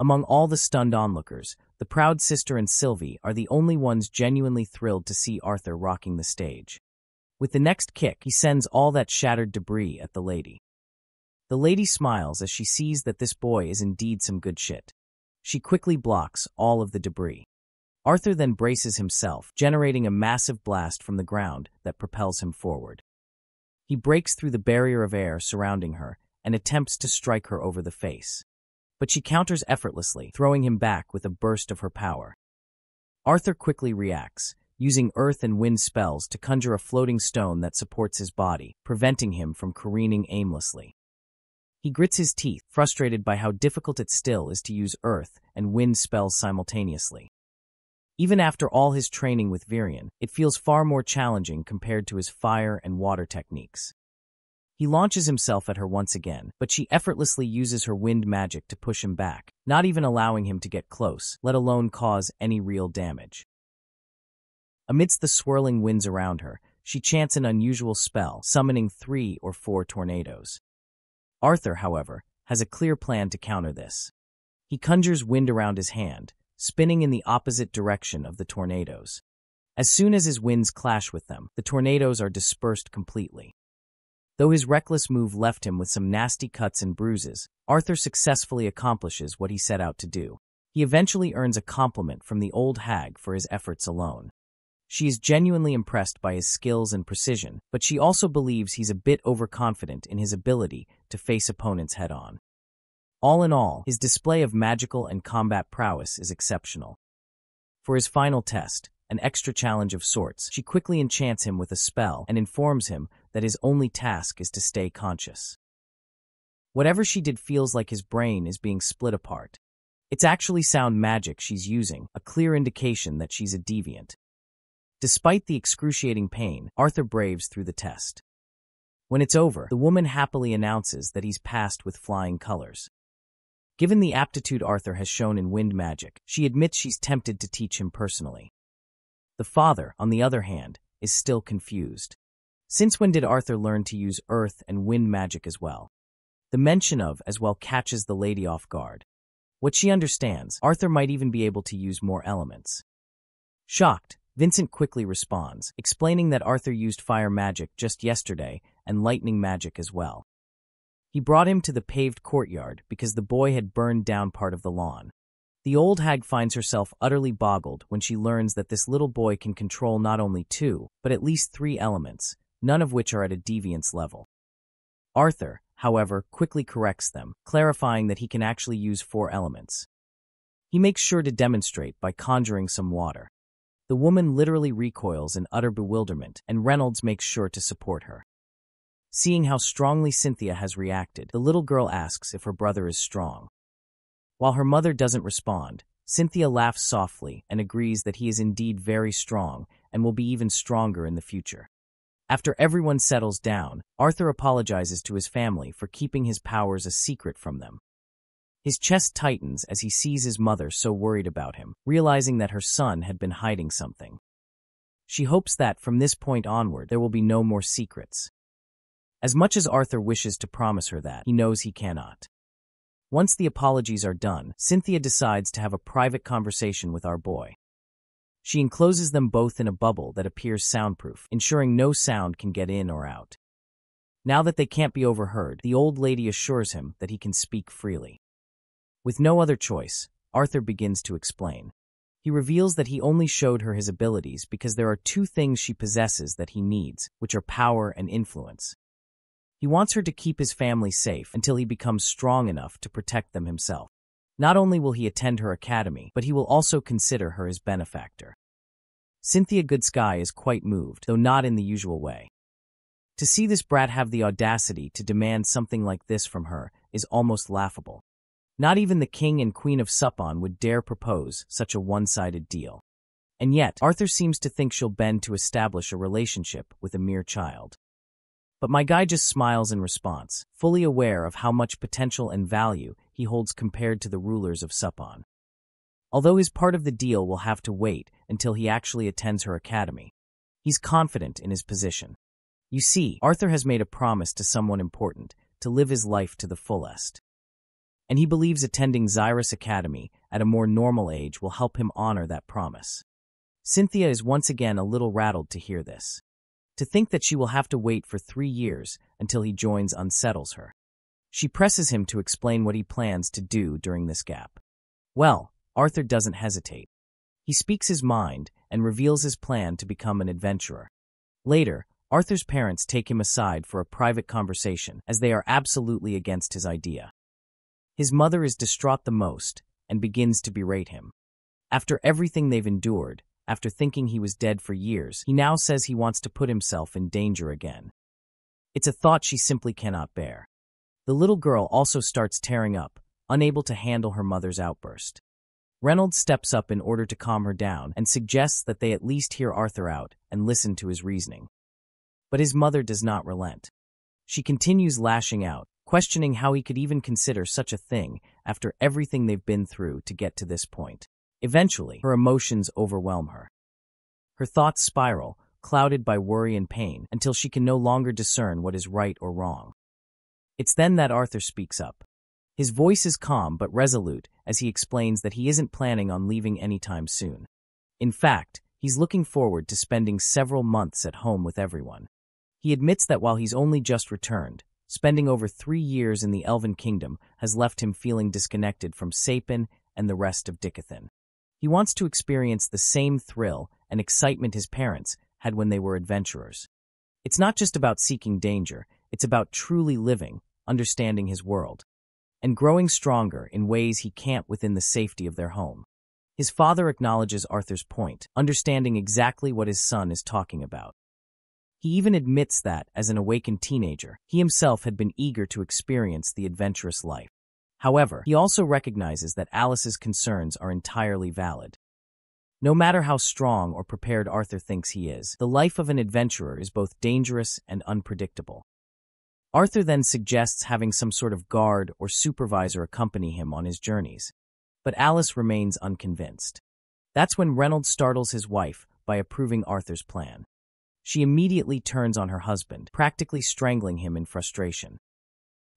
Among all the stunned onlookers, the proud sister and Sylvie are the only ones genuinely thrilled to see Arthur rocking the stage. With the next kick, he sends all that shattered debris at the lady. The lady smiles as she sees that this boy is indeed some good shit. She quickly blocks all of the debris. Arthur then braces himself, generating a massive blast from the ground that propels him forward. He breaks through the barrier of air surrounding her and attempts to strike her over the face. But she counters effortlessly, throwing him back with a burst of her power. Arthur quickly reacts, using earth and wind spells to conjure a floating stone that supports his body, preventing him from careening aimlessly. He grits his teeth, frustrated by how difficult it still is to use earth and wind spells simultaneously. Even after all his training with Varian, it feels far more challenging compared to his fire and water techniques. He launches himself at her once again, but she effortlessly uses her wind magic to push him back, not even allowing him to get close, let alone cause any real damage. Amidst the swirling winds around her, she chants an unusual spell, summoning 3 or 4 tornadoes. Arthur, however, has a clear plan to counter this. He conjures wind around his hand, spinning in the opposite direction of the tornadoes. As soon as his winds clash with them, the tornadoes are dispersed completely. Though his reckless move left him with some nasty cuts and bruises, Arthur successfully accomplishes what he set out to do. He eventually earns a compliment from the old hag for his efforts alone. She is genuinely impressed by his skills and precision, but she also believes he's a bit overconfident in his ability to face opponents head-on. All in all, his display of magical and combat prowess is exceptional. For his final test, an extra challenge of sorts. She quickly enchants him with a spell and informs him that his only task is to stay conscious. Whatever she did feels like his brain is being split apart. It's actually sound magic she's using, a clear indication that she's a deviant. Despite the excruciating pain, Arthur braves through the test. When it's over, the woman happily announces that he's passed with flying colors. Given the aptitude Arthur has shown in wind magic, she admits she's tempted to teach him personally. The father, on the other hand, is still confused. Since when did Arthur learn to use earth and wind magic as well? The mention of as well catches the lady off guard. What she understands, Arthur might even be able to use more elements. Shocked, Vincent quickly responds, explaining that Arthur used fire magic just yesterday and lightning magic as well. He brought him to the paved courtyard because the boy had burned down part of the lawn. The old hag finds herself utterly boggled when she learns that this little boy can control not only 2, but at least 3 elements, none of which are at a deviance level. Arthur, however, quickly corrects them, clarifying that he can actually use 4 elements. He makes sure to demonstrate by conjuring some water. The woman literally recoils in utter bewilderment, and Reynolds makes sure to support her. Seeing how strongly Cynthia has reacted, the little girl asks if her brother is strong. While her mother doesn't respond, Cynthia laughs softly and agrees that he is indeed very strong and will be even stronger in the future. After everyone settles down, Arthur apologizes to his family for keeping his powers a secret from them. His chest tightens as he sees his mother so worried about him, realizing that her son had been hiding something. She hopes that, from this point onward, there will be no more secrets. As much as Arthur wishes to promise her that, he knows he cannot. Once the apologies are done, Cynthia decides to have a private conversation with our boy. She encloses them both in a bubble that appears soundproof, ensuring no sound can get in or out. Now that they can't be overheard, the old lady assures him that he can speak freely. With no other choice, Arthur begins to explain. He reveals that he only showed her his abilities because there are 2 things she possesses that he needs, which are power and influence. He wants her to keep his family safe until he becomes strong enough to protect them himself. Not only will he attend her academy, but he will also consider her his benefactor. Cynthia Goodsky is quite moved, though not in the usual way. To see this brat have the audacity to demand something like this from her is almost laughable. Not even the king and queen of Supon would dare propose such a one-sided deal. And yet, Arthur seems to think she'll bend to establish a relationship with a mere child. But my guy just smiles in response, fully aware of how much potential and value he holds compared to the rulers of Supon. Although his part of the deal will have to wait until he actually attends her academy, he's confident in his position. You see, Arthur has made a promise to someone important to live his life to the fullest. And he believes attending Xyrus Academy at a more normal age will help him honor that promise. Cynthia is once again a little rattled to hear this. To think that she will have to wait for 3 years until he joins unsettles her. She presses him to explain what he plans to do during this gap. Well, Arthur doesn't hesitate. He speaks his mind and reveals his plan to become an adventurer. Later, Arthur's parents take him aside for a private conversation as they are absolutely against his idea. His mother is distraught the most and begins to berate him. After everything they've endured, after thinking he was dead for years, he now says he wants to put himself in danger again. It's a thought she simply cannot bear. The little girl also starts tearing up, unable to handle her mother's outburst. Reynolds steps up in order to calm her down and suggests that they at least hear Arthur out and listen to his reasoning. But his mother does not relent. She continues lashing out, questioning how he could even consider such a thing after everything they've been through to get to this point. Eventually, her emotions overwhelm her. Her thoughts spiral, clouded by worry and pain, until she can no longer discern what is right or wrong. It's then that Arthur speaks up. His voice is calm but resolute as he explains that he isn't planning on leaving anytime soon. In fact, he's looking forward to spending several months at home with everyone. He admits that while he's only just returned, spending over 3 years in the Elven Kingdom has left him feeling disconnected from Sapin and the rest of Dicothan. He wants to experience the same thrill and excitement his parents had when they were adventurers. It's not just about seeking danger, it's about truly living, understanding his world, and growing stronger in ways he can't within the safety of their home. His father acknowledges Arthur's point, understanding exactly what his son is talking about. He even admits that, as an awakened teenager, he himself had been eager to experience the adventurous life. However, he also recognizes that Alice's concerns are entirely valid. No matter how strong or prepared Arthur thinks he is, the life of an adventurer is both dangerous and unpredictable. Arthur then suggests having some sort of guard or supervisor accompany him on his journeys. But Alice remains unconvinced. That's when Reynolds startles his wife by approving Arthur's plan. She immediately turns on her husband, practically strangling him in frustration.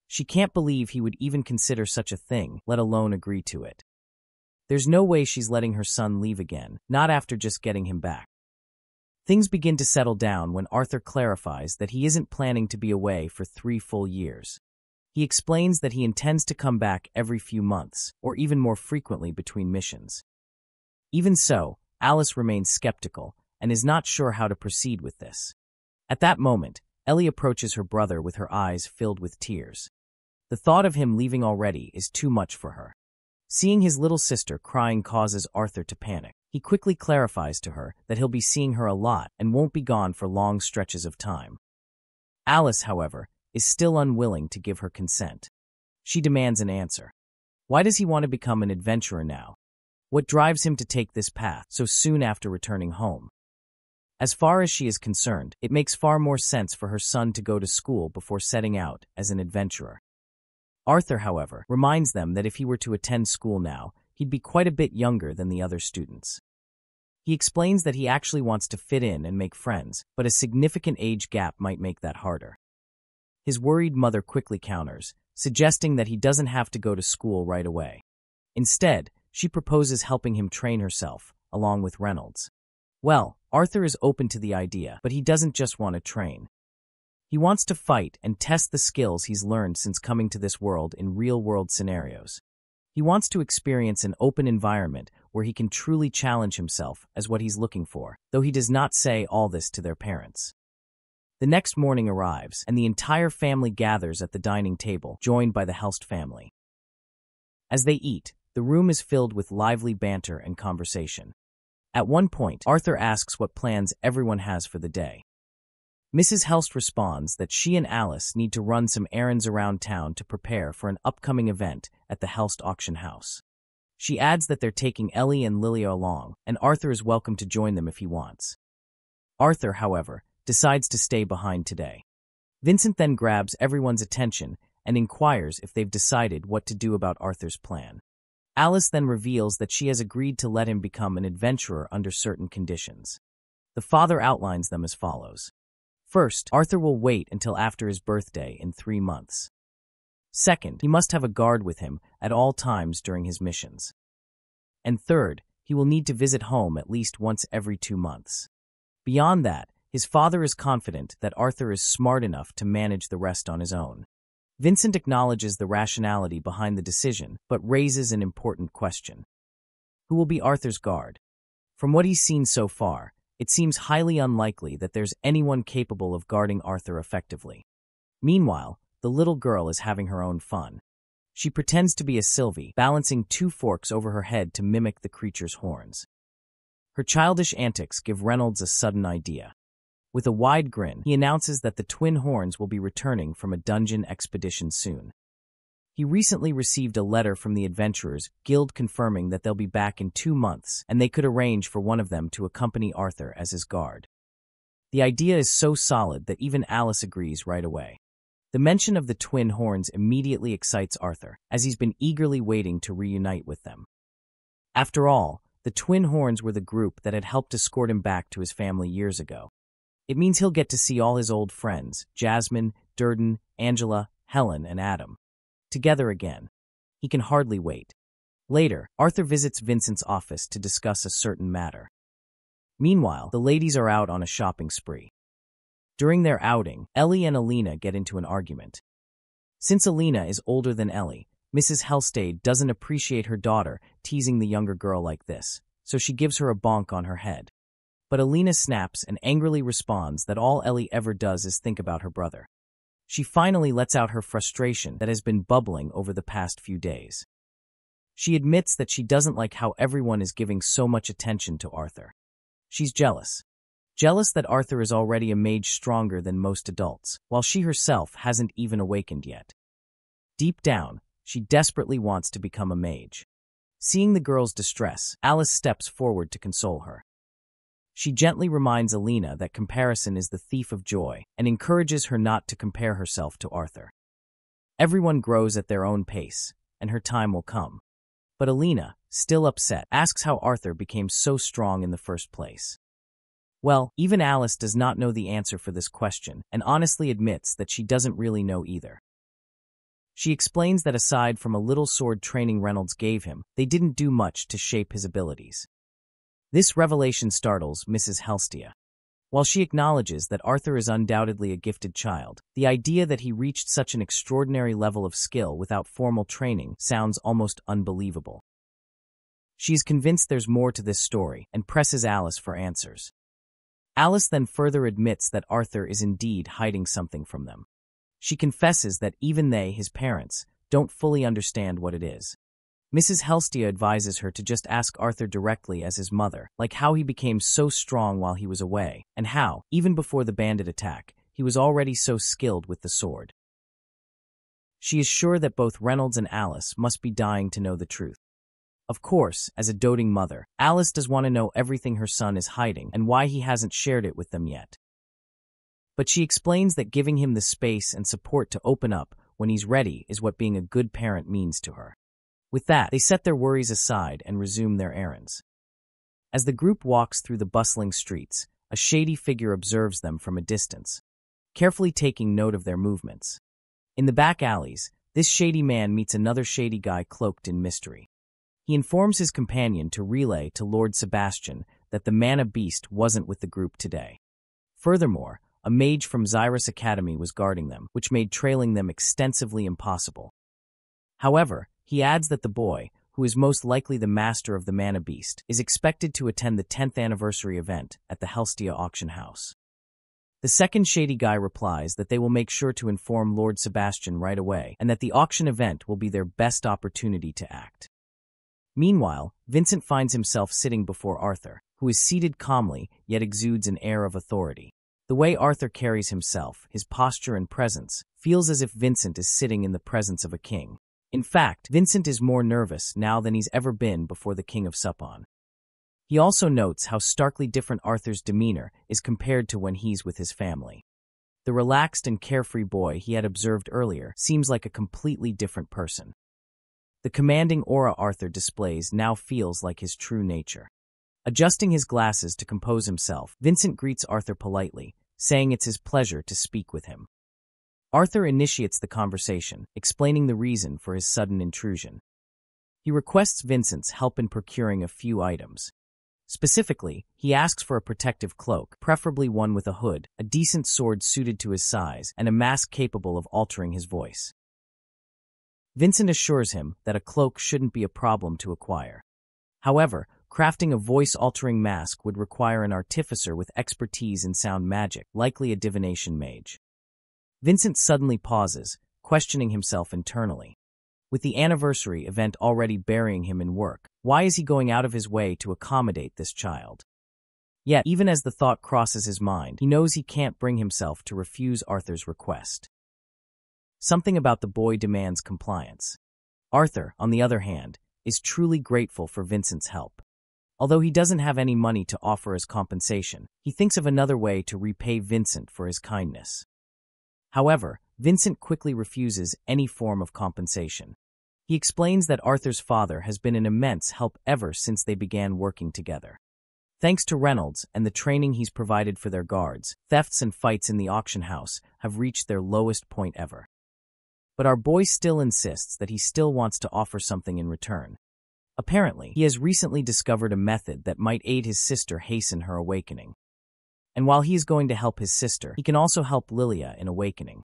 She can't believe he would even consider such a thing, let alone agree to it. There's no way she's letting her son leave again, not after just getting him back. Things begin to settle down when Arthur clarifies that he isn't planning to be away for 3 full years. He explains that he intends to come back every few months, or even more frequently between missions. Even so, Alice remains skeptical and is not sure how to proceed with this. At that moment, Ellie approaches her brother with her eyes filled with tears. The thought of him leaving already is too much for her. Seeing his little sister crying causes Arthur to panic. He quickly clarifies to her that he'll be seeing her a lot and won't be gone for long stretches of time. Alice, however, is still unwilling to give her consent. She demands an answer. Why does he want to become an adventurer now? What drives him to take this path so soon after returning home? As far as she is concerned, it makes far more sense for her son to go to school before setting out as an adventurer. Arthur, however, reminds them that if he were to attend school now, he'd be quite a bit younger than the other students. He explains that he actually wants to fit in and make friends, but a significant age gap might make that harder. His worried mother quickly counters, suggesting that he doesn't have to go to school right away. Instead, she proposes helping him train herself, along with Reynolds. Well, Arthur is open to the idea, but he doesn't just want to train. He wants to fight and test the skills he's learned since coming to this world in real-world scenarios. He wants to experience an open environment where he can truly challenge himself as what he's looking for, though he does not say all this to their parents. The next morning arrives, and the entire family gathers at the dining table, joined by the Helst family. As they eat, the room is filled with lively banter and conversation. At one point, Arthur asks what plans everyone has for the day. Mrs. Helst responds that she and Alice need to run some errands around town to prepare for an upcoming event at the Helst auction house. She adds that they're taking Ellie and Lilia along, and Arthur is welcome to join them if he wants. Arthur, however, decides to stay behind today. Vincent then grabs everyone's attention and inquires if they've decided what to do about Arthur's plan. Alice then reveals that she has agreed to let him become an adventurer under certain conditions. The father outlines them as follows. First, Arthur will wait until after his birthday in 3 months. Second, he must have a guard with him at all times during his missions. And third, he will need to visit home at least once every 2 months. Beyond that, his father is confident that Arthur is smart enough to manage the rest on his own. Vincent acknowledges the rationality behind the decision, but raises an important question. Who will be Arthur's guard? From what he's seen so far, it seems highly unlikely that there's anyone capable of guarding Arthur effectively. Meanwhile, the little girl is having her own fun. She pretends to be a Sylvie, balancing 2 forks over her head to mimic the creature's horns. Her childish antics give Reynolds a sudden idea. With a wide grin, he announces that the twin horns will be returning from a dungeon expedition soon. He recently received a letter from the Adventurers Guild confirming that they'll be back in 2 months, and they could arrange for one of them to accompany Arthur as his guard. The idea is so solid that even Alice agrees right away. The mention of the twin horns immediately excites Arthur, as he's been eagerly waiting to reunite with them. After all, the twin horns were the group that had helped escort him back to his family years ago. It means he'll get to see all his old friends, Jasmine, Durden, Angela, Helen, and Adam, together again. He can hardly wait. Later, Arthur visits Vincent's office to discuss a certain matter. Meanwhile, the ladies are out on a shopping spree. During their outing, Ellie and Alina get into an argument. Since Alina is older than Ellie, Mrs. Helstade doesn't appreciate her daughter teasing the younger girl like this, so she gives her a bonk on her head. But Alina snaps and angrily responds that all Ellie ever does is think about her brother. She finally lets out her frustration that has been bubbling over the past few days. She admits that she doesn't like how everyone is giving so much attention to Arthur. She's jealous. Jealous that Arthur is already a mage stronger than most adults, while she herself hasn't even awakened yet. Deep down, she desperately wants to become a mage. Seeing the girl's distress, Alice steps forward to console her. She gently reminds Alina that comparison is the thief of joy and encourages her not to compare herself to Arthur. Everyone grows at their own pace, and her time will come. But Alina, still upset, asks how Arthur became so strong in the first place. Well, even Alice does not know the answer for this question and honestly admits that she doesn't really know either. She explains that aside from a little sword training Reynolds gave him, they didn't do much to shape his abilities. This revelation startles Mrs. Helstia. While she acknowledges that Arthur is undoubtedly a gifted child, the idea that he reached such an extraordinary level of skill without formal training sounds almost unbelievable. She is convinced there's more to this story and presses Alice for answers. Alice then further admits that Arthur is indeed hiding something from them. She confesses that even they, his parents, don't fully understand what it is. Mrs. Helstia advises her to just ask Arthur directly as his mother, like how he became so strong while he was away, and how, even before the bandit attack, he was already so skilled with the sword. She is sure that both Reynolds and Alice must be dying to know the truth. Of course, as a doting mother, Alice does want to know everything her son is hiding and why he hasn't shared it with them yet. But she explains that giving him the space and support to open up when he's ready is what being a good parent means to her. With that, they set their worries aside and resume their errands. As the group walks through the bustling streets, a shady figure observes them from a distance, carefully taking note of their movements. In the back alleys, this shady man meets another shady guy cloaked in mystery. He informs his companion to relay to Lord Sebastian that the Mana Beast wasn't with the group today. Furthermore, a mage from Xyrus Academy was guarding them, which made trailing them extensively impossible. However, he adds that the boy, who is most likely the master of the Mana Beast, is expected to attend the 10th anniversary event at the Helstia auction house. The second shady guy replies that they will make sure to inform Lord Sebastian right away and that the auction event will be their best opportunity to act. Meanwhile, Vincent finds himself sitting before Arthur, who is seated calmly yet exudes an air of authority. The way Arthur carries himself, his posture and presence, feels as if Vincent is sitting in the presence of a king. In fact, Vincent is more nervous now than he's ever been before the King of Supon. He also notes how starkly different Arthur's demeanor is compared to when he's with his family. The relaxed and carefree boy he had observed earlier seems like a completely different person. The commanding aura Arthur displays now feels like his true nature. Adjusting his glasses to compose himself, Vincent greets Arthur politely, saying it's his pleasure to speak with him. Arthur initiates the conversation, explaining the reason for his sudden intrusion. He requests Vincent's help in procuring a few items. Specifically, he asks for a protective cloak, preferably one with a hood, a decent sword suited to his size, and a mask capable of altering his voice. Vincent assures him that a cloak shouldn't be a problem to acquire. However, crafting a voice-altering mask would require an artificer with expertise in sound magic, likely a divination mage. Vincent suddenly pauses, questioning himself internally. With the anniversary event already burying him in work, why is he going out of his way to accommodate this child? Yet, even as the thought crosses his mind, he knows he can't bring himself to refuse Arthur's request. Something about the boy demands compliance. Arthur, on the other hand, is truly grateful for Vincent's help. Although he doesn't have any money to offer as compensation, he thinks of another way to repay Vincent for his kindness. However, Vincent quickly refuses any form of compensation. He explains that Arthur's father has been an immense help ever since they began working together. Thanks to Reynolds and the training he's provided for their guards, thefts and fights in the auction house have reached their lowest point ever. But our boy still insists that he still wants to offer something in return. Apparently, he has recently discovered a method that might aid his sister hasten her awakening. And while he is going to help his sister, he can also help Lilia in awakening.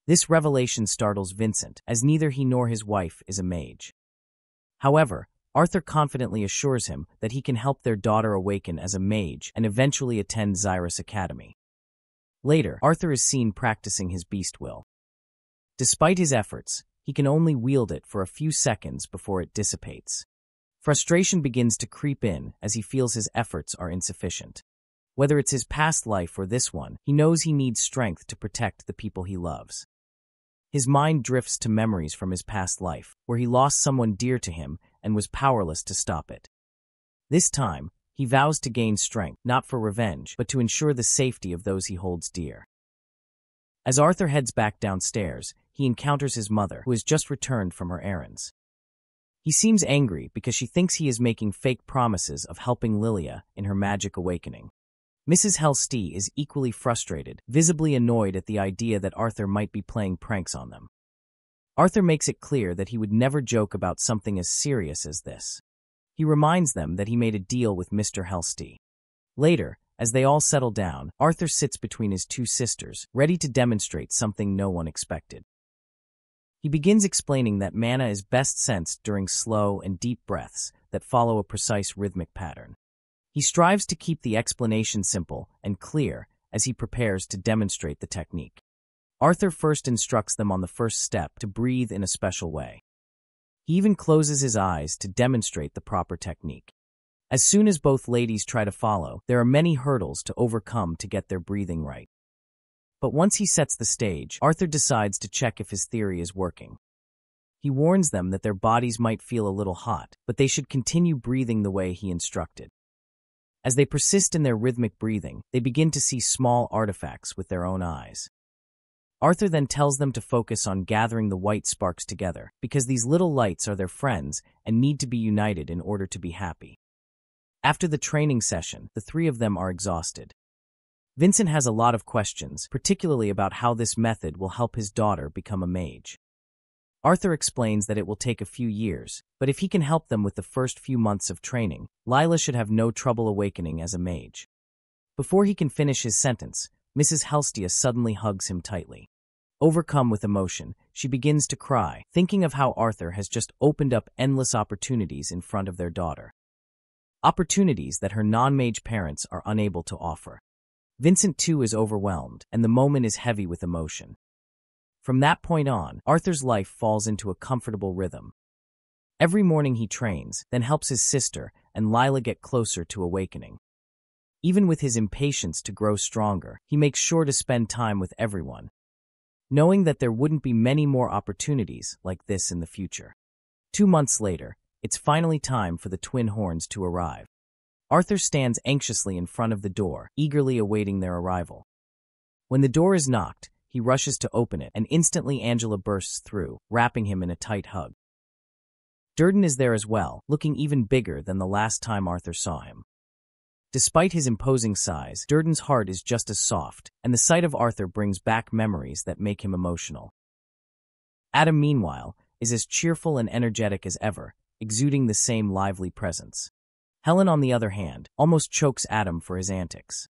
This revelation startles Vincent, as neither he nor his wife is a mage. However, Arthur confidently assures him that he can help their daughter awaken as a mage and eventually attend Xyrus Academy. Later, Arthur is seen practicing his beast will. Despite his efforts, he can only wield it for a few seconds before it dissipates. Frustration begins to creep in as he feels his efforts are insufficient. Whether it's his past life or this one, he knows he needs strength to protect the people he loves. His mind drifts to memories from his past life, where he lost someone dear to him and was powerless to stop it. This time, he vows to gain strength, not for revenge, but to ensure the safety of those he holds dear. As Arthur heads back downstairs, he encounters his mother, who has just returned from her errands. He seems angry because she thinks he is making fake promises of helping Lilia in her magic awakening. Mrs. Helsty is equally frustrated, visibly annoyed at the idea that Arthur might be playing pranks on them. Arthur makes it clear that he would never joke about something as serious as this. He reminds them that he made a deal with Mr. Helsty. Later, as they all settle down, Arthur sits between his two sisters, ready to demonstrate something no one expected. He begins explaining that mana is best sensed during slow and deep breaths that follow a precise rhythmic pattern. He strives to keep the explanation simple and clear as he prepares to demonstrate the technique. Arthur first instructs them on the first step, to breathe in a special way. He even closes his eyes to demonstrate the proper technique. As soon as both ladies try to follow, there are many hurdles to overcome to get their breathing right. But once he sets the stage, Arthur decides to check if his theory is working. He warns them that their bodies might feel a little hot, but they should continue breathing the way he instructed. As they persist in their rhythmic breathing, they begin to see small artifacts with their own eyes. Arthur then tells them to focus on gathering the white sparks together, because these little lights are their friends and need to be united in order to be happy. After the training session, the three of them are exhausted. Vincent has a lot of questions, particularly about how this method will help his daughter become a mage. Arthur explains that it will take a few years, but if he can help them with the first few months of training, Lila should have no trouble awakening as a mage. Before he can finish his sentence, Mrs. Helstia suddenly hugs him tightly. Overcome with emotion, she begins to cry, thinking of how Arthur has just opened up endless opportunities in front of their daughter. Opportunities that her non-mage parents are unable to offer. Vincent too is overwhelmed, and the moment is heavy with emotion. From that point on, Arthur's life falls into a comfortable rhythm. Every morning he trains, then helps his sister and Lila get closer to awakening. Even with his impatience to grow stronger, he makes sure to spend time with everyone, knowing that there wouldn't be many more opportunities like this in the future. 2 months later, it's finally time for the twin horns to arrive. Arthur stands anxiously in front of the door, eagerly awaiting their arrival. When the door is knocked, he rushes to open it, and instantly Angela bursts through, wrapping him in a tight hug. Durden is there as well, looking even bigger than the last time Arthur saw him. Despite his imposing size, Durden's heart is just as soft, and the sight of Arthur brings back memories that make him emotional. Adam, meanwhile, is as cheerful and energetic as ever, exuding the same lively presence. Helen, on the other hand, almost chokes Adam for his antics.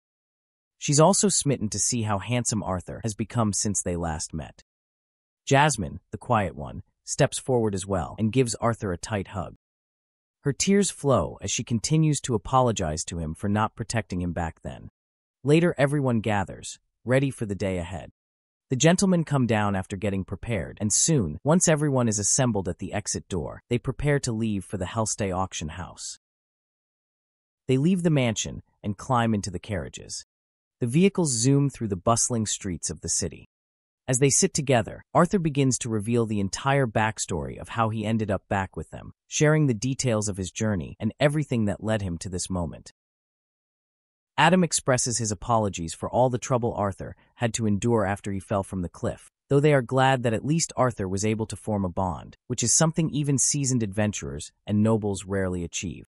She's also smitten to see how handsome Arthur has become since they last met. Jasmine, the quiet one, steps forward as well and gives Arthur a tight hug. Her tears flow as she continues to apologize to him for not protecting him back then. Later, everyone gathers, ready for the day ahead. The gentlemen come down after getting prepared, and soon, once everyone is assembled at the exit door, they prepare to leave for the Hellstay auction house. They leave the mansion and climb into the carriages. The vehicles zoom through the bustling streets of the city. As they sit together, Arthur begins to reveal the entire backstory of how he ended up back with them, sharing the details of his journey and everything that led him to this moment. Adam expresses his apologies for all the trouble Arthur had to endure after he fell from the cliff, though they are glad that at least Arthur was able to form a bond, which is something even seasoned adventurers and nobles rarely achieve.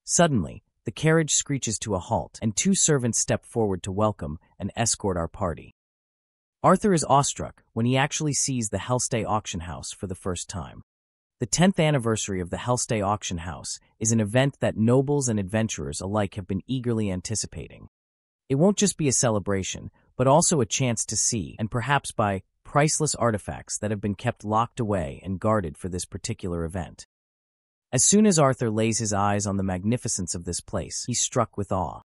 Suddenly, the carriage screeches to a halt, and 2 servants step forward to welcome and escort our party. Arthur is awestruck when he actually sees the Hellstay auction house for the first time. The 10th anniversary of the Hellstay auction house is an event that nobles and adventurers alike have been eagerly anticipating. It won't just be a celebration, but also a chance to see and perhaps buy priceless artifacts that have been kept locked away and guarded for this particular event. As soon as Arthur lays his eyes on the magnificence of this place, he's struck with awe.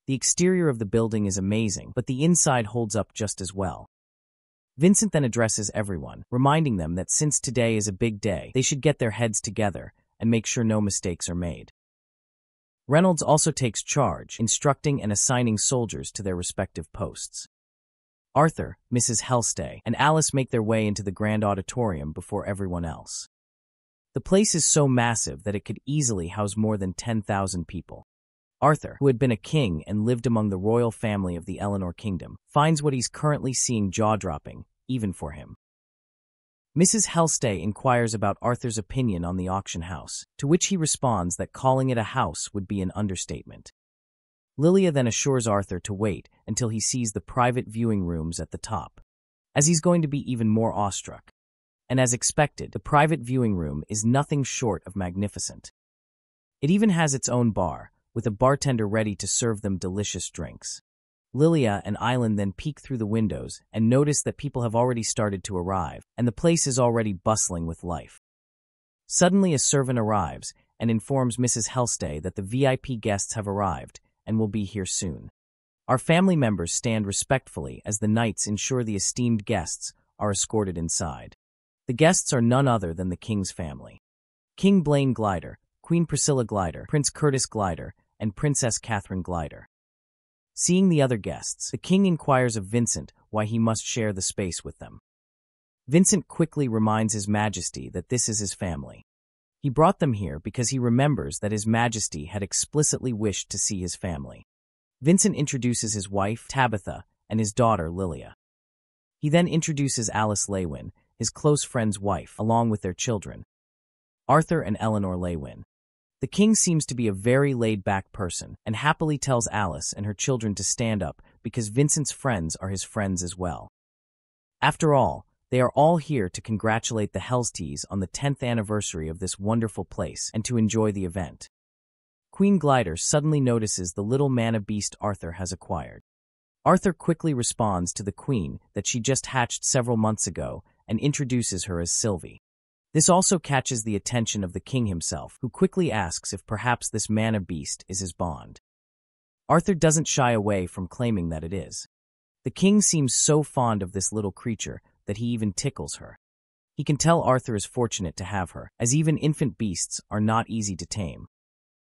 The exterior of the building is amazing, but the inside holds up just as well. Vincent then addresses everyone, reminding them that since today is a big day, they should get their heads together and make sure no mistakes are made. Reynolds also takes charge, instructing and assigning soldiers to their respective posts. Arthur, Mrs. Helstay, and Alice make their way into the grand auditorium before everyone else. The place is so massive that it could easily house more than 10,000 people. Arthur, who had been a king and lived among the royal family of the Eleanor Kingdom, finds what he's currently seeing jaw-dropping, even for him. Mrs. Helstay inquires about Arthur's opinion on the auction house, to which he responds that calling it a house would be an understatement. Lilia then assures Arthur to wait until he sees the private viewing rooms at the top, as he's going to be even more awestruck. And as expected, the private viewing room is nothing short of magnificent. It even has its own bar, with a bartender ready to serve them delicious drinks. Lilia and Island then peek through the windows and notice that people have already started to arrive, and the place is already bustling with life. Suddenly a servant arrives and informs Mrs. Helstay that the VIP guests have arrived and will be here soon. Our family members stand respectfully as the knights ensure the esteemed guests are escorted inside. The guests are none other than the king's family. King Blaine Glider, Queen Priscilla Glider, Prince Curtis Glider, and Princess Catherine Glider. Seeing the other guests, the king inquires of Vincent why he must share the space with them. Vincent quickly reminds His Majesty that this is his family. He brought them here because he remembers that His Majesty had explicitly wished to see his family. Vincent introduces his wife, Tabitha, and his daughter, Lilia. He then introduces Alice Lewin, his close friend's wife, along with their children, Arthur and Eleanor Lewin. The king seems to be a very laid-back person and happily tells Alice and her children to stand up because Vincent's friends are his friends as well. After all, they are all here to congratulate the Helsteys on the 10th anniversary of this wonderful place and to enjoy the event. Queen Glider suddenly notices the little mana beast Arthur has acquired. Arthur quickly responds to the queen that she just hatched several months ago and introduces her as Sylvie. This also catches the attention of the king himself, who quickly asks if perhaps this mana beast is his bond. Arthur doesn't shy away from claiming that it is. The king seems so fond of this little creature that he even tickles her. He can tell Arthur is fortunate to have her, as even infant beasts are not easy to tame.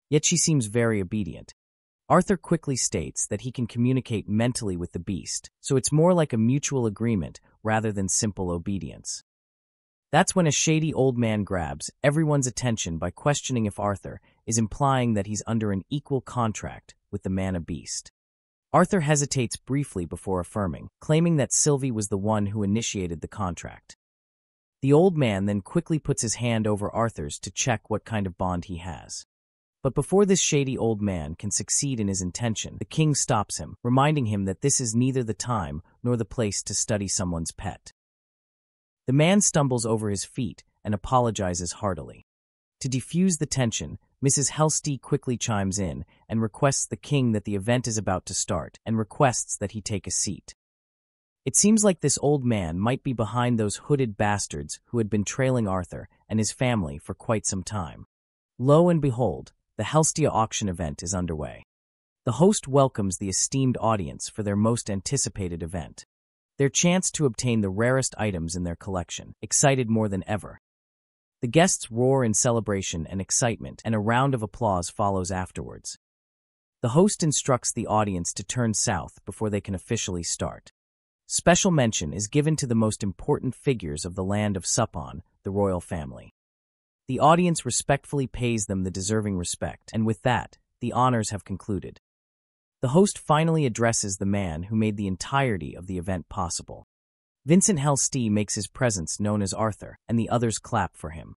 Yet she seems very obedient. Arthur quickly states that he can communicate mentally with the beast, so it's more like a mutual agreement rather than simple obedience. That's when a shady old man grabs everyone's attention by questioning if Arthur is implying that he's under an equal contract with the mana beast. Arthur hesitates briefly before affirming, claiming that Sylvie was the one who initiated the contract. The old man then quickly puts his hand over Arthur's to check what kind of bond he has. But before this shady old man can succeed in his intention, the king stops him, reminding him that this is neither the time nor the place to study someone's pet. The man stumbles over his feet and apologizes heartily. To defuse the tension, Mrs. Helstey quickly chimes in and requests the king that the event is about to start and requests that he take a seat. It seems like this old man might be behind those hooded bastards who had been trailing Arthur and his family for quite some time. Lo and behold, the Helstia auction event is underway. The host welcomes the esteemed audience for their most anticipated event. Their chance to obtain the rarest items in their collection, excited more than ever. The guests roar in celebration and excitement, and a round of applause follows afterwards. The host instructs the audience to turn south before they can officially start. Special mention is given to the most important figures of the land of Supon, the royal family. The audience respectfully pays them the deserving respect, and with that, the honors have concluded. The host finally addresses the man who made the entirety of the event possible. Vincent Helstey makes his presence known as Arthur, and the others clap for him.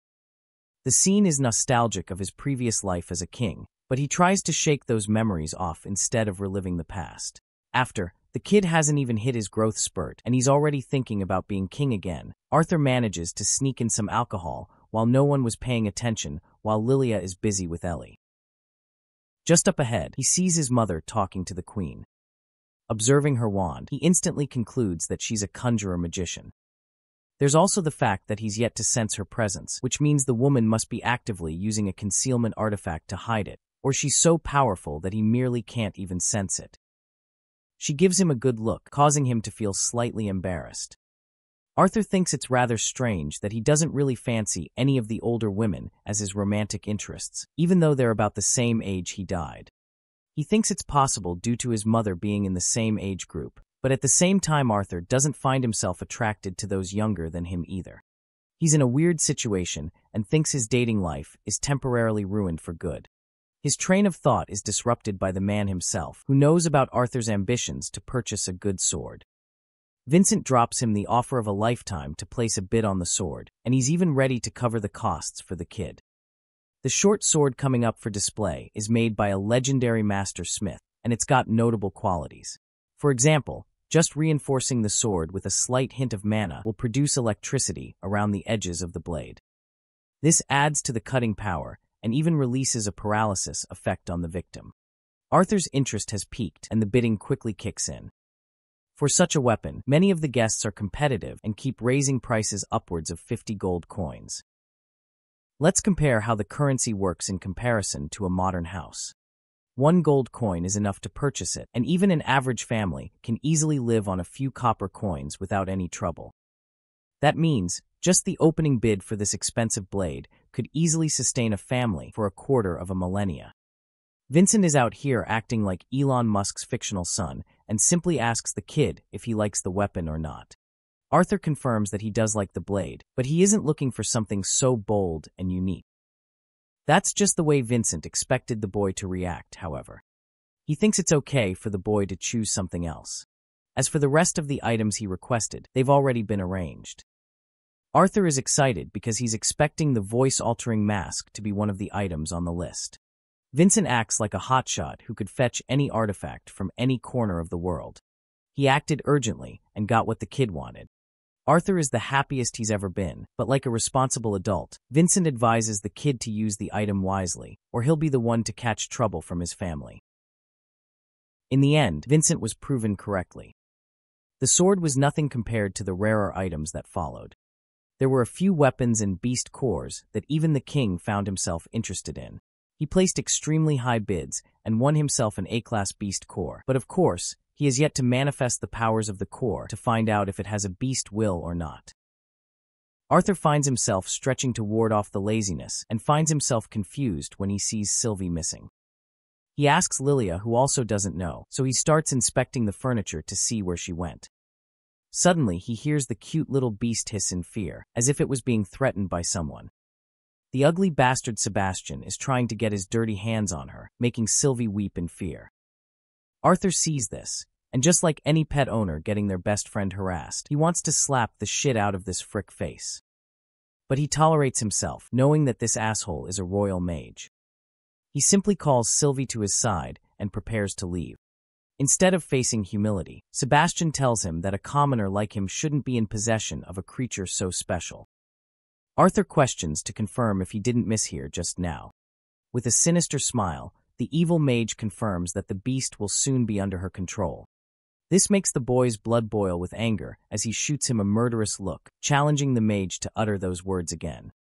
The scene is nostalgic of his previous life as a king, but he tries to shake those memories off instead of reliving the past. After, the kid hasn't even hit his growth spurt, and he's already thinking about being king again. Arthur manages to sneak in some alcohol while no one was paying attention, while Lilia is busy with Ellie. Just up ahead, he sees his mother talking to the queen. Observing her wand, he instantly concludes that she's a conjurer-magician. There's also the fact that he's yet to sense her presence, which means the woman must be actively using a concealment artifact to hide it, or she's so powerful that he merely can't even sense it. She gives him a good look, causing him to feel slightly embarrassed. Arthur thinks it's rather strange that he doesn't really fancy any of the older women as his romantic interests, even though they're about the same age he died. He thinks it's possible due to his mother being in the same age group, but at the same time Arthur doesn't find himself attracted to those younger than him either. He's in a weird situation and thinks his dating life is temporarily ruined for good. His train of thought is disrupted by the man himself, who knows about Arthur's ambitions to purchase a good sword. Vincent drops him the offer of a lifetime to place a bid on the sword, and he's even ready to cover the costs for the kid. The short sword coming up for display is made by a legendary master smith, and it's got notable qualities. For example, just reinforcing the sword with a slight hint of mana will produce electricity around the edges of the blade. This adds to the cutting power and even releases a paralysis effect on the victim. Arthur's interest has peaked, and the bidding quickly kicks in. For such a weapon, many of the guests are competitive and keep raising prices upwards of 50 gold coins. Let's compare how the currency works in comparison to a modern house. 1 gold coin is enough to purchase it, and even an average family can easily live on a few copper coins without any trouble. That means just the opening bid for this expensive blade could easily sustain a family for a quarter of a millennia. Vincent is out here acting like Elon Musk's fictional son and simply asks the kid if he likes the weapon or not. Arthur confirms that he does like the blade, but he isn't looking for something so bold and unique. That's just the way Vincent expected the boy to react, however. He thinks it's okay for the boy to choose something else. As for the rest of the items he requested, they've already been arranged. Arthur is excited because he's expecting the voice-altering mask to be one of the items on the list. Vincent acts like a hotshot who could fetch any artifact from any corner of the world. He acted urgently and got what the kid wanted. Arthur is the happiest he's ever been, but like a responsible adult, Vincent advises the kid to use the item wisely, or he'll be the one to catch trouble from his family. In the end, Vincent was proven correctly. The sword was nothing compared to the rarer items that followed. There were a few weapons and beast cores that even the king found himself interested in. He placed extremely high bids and won himself an A-class beast core, but of course, he has yet to manifest the powers of the core to find out if it has a beast will or not. Arthur finds himself stretching to ward off the laziness and finds himself confused when he sees Sylvie missing. He asks Lilia, who also doesn't know, so he starts inspecting the furniture to see where she went. Suddenly, he hears the cute little beast hiss in fear, as if it was being threatened by someone. The ugly bastard Sebastian is trying to get his dirty hands on her, making Sylvie weep in fear. Arthur sees this, and just like any pet owner getting their best friend harassed, he wants to slap the shit out of this frick face. But he tolerates himself, knowing that this asshole is a royal mage. He simply calls Sylvie to his side and prepares to leave. Instead of facing humility, Sebastian tells him that a commoner like him shouldn't be in possession of a creature so special. Arthur questions to confirm if he didn't mishear just now. With a sinister smile, the evil mage confirms that the beast will soon be under her control. This makes the boy's blood boil with anger as he shoots him a murderous look, challenging the mage to utter those words again.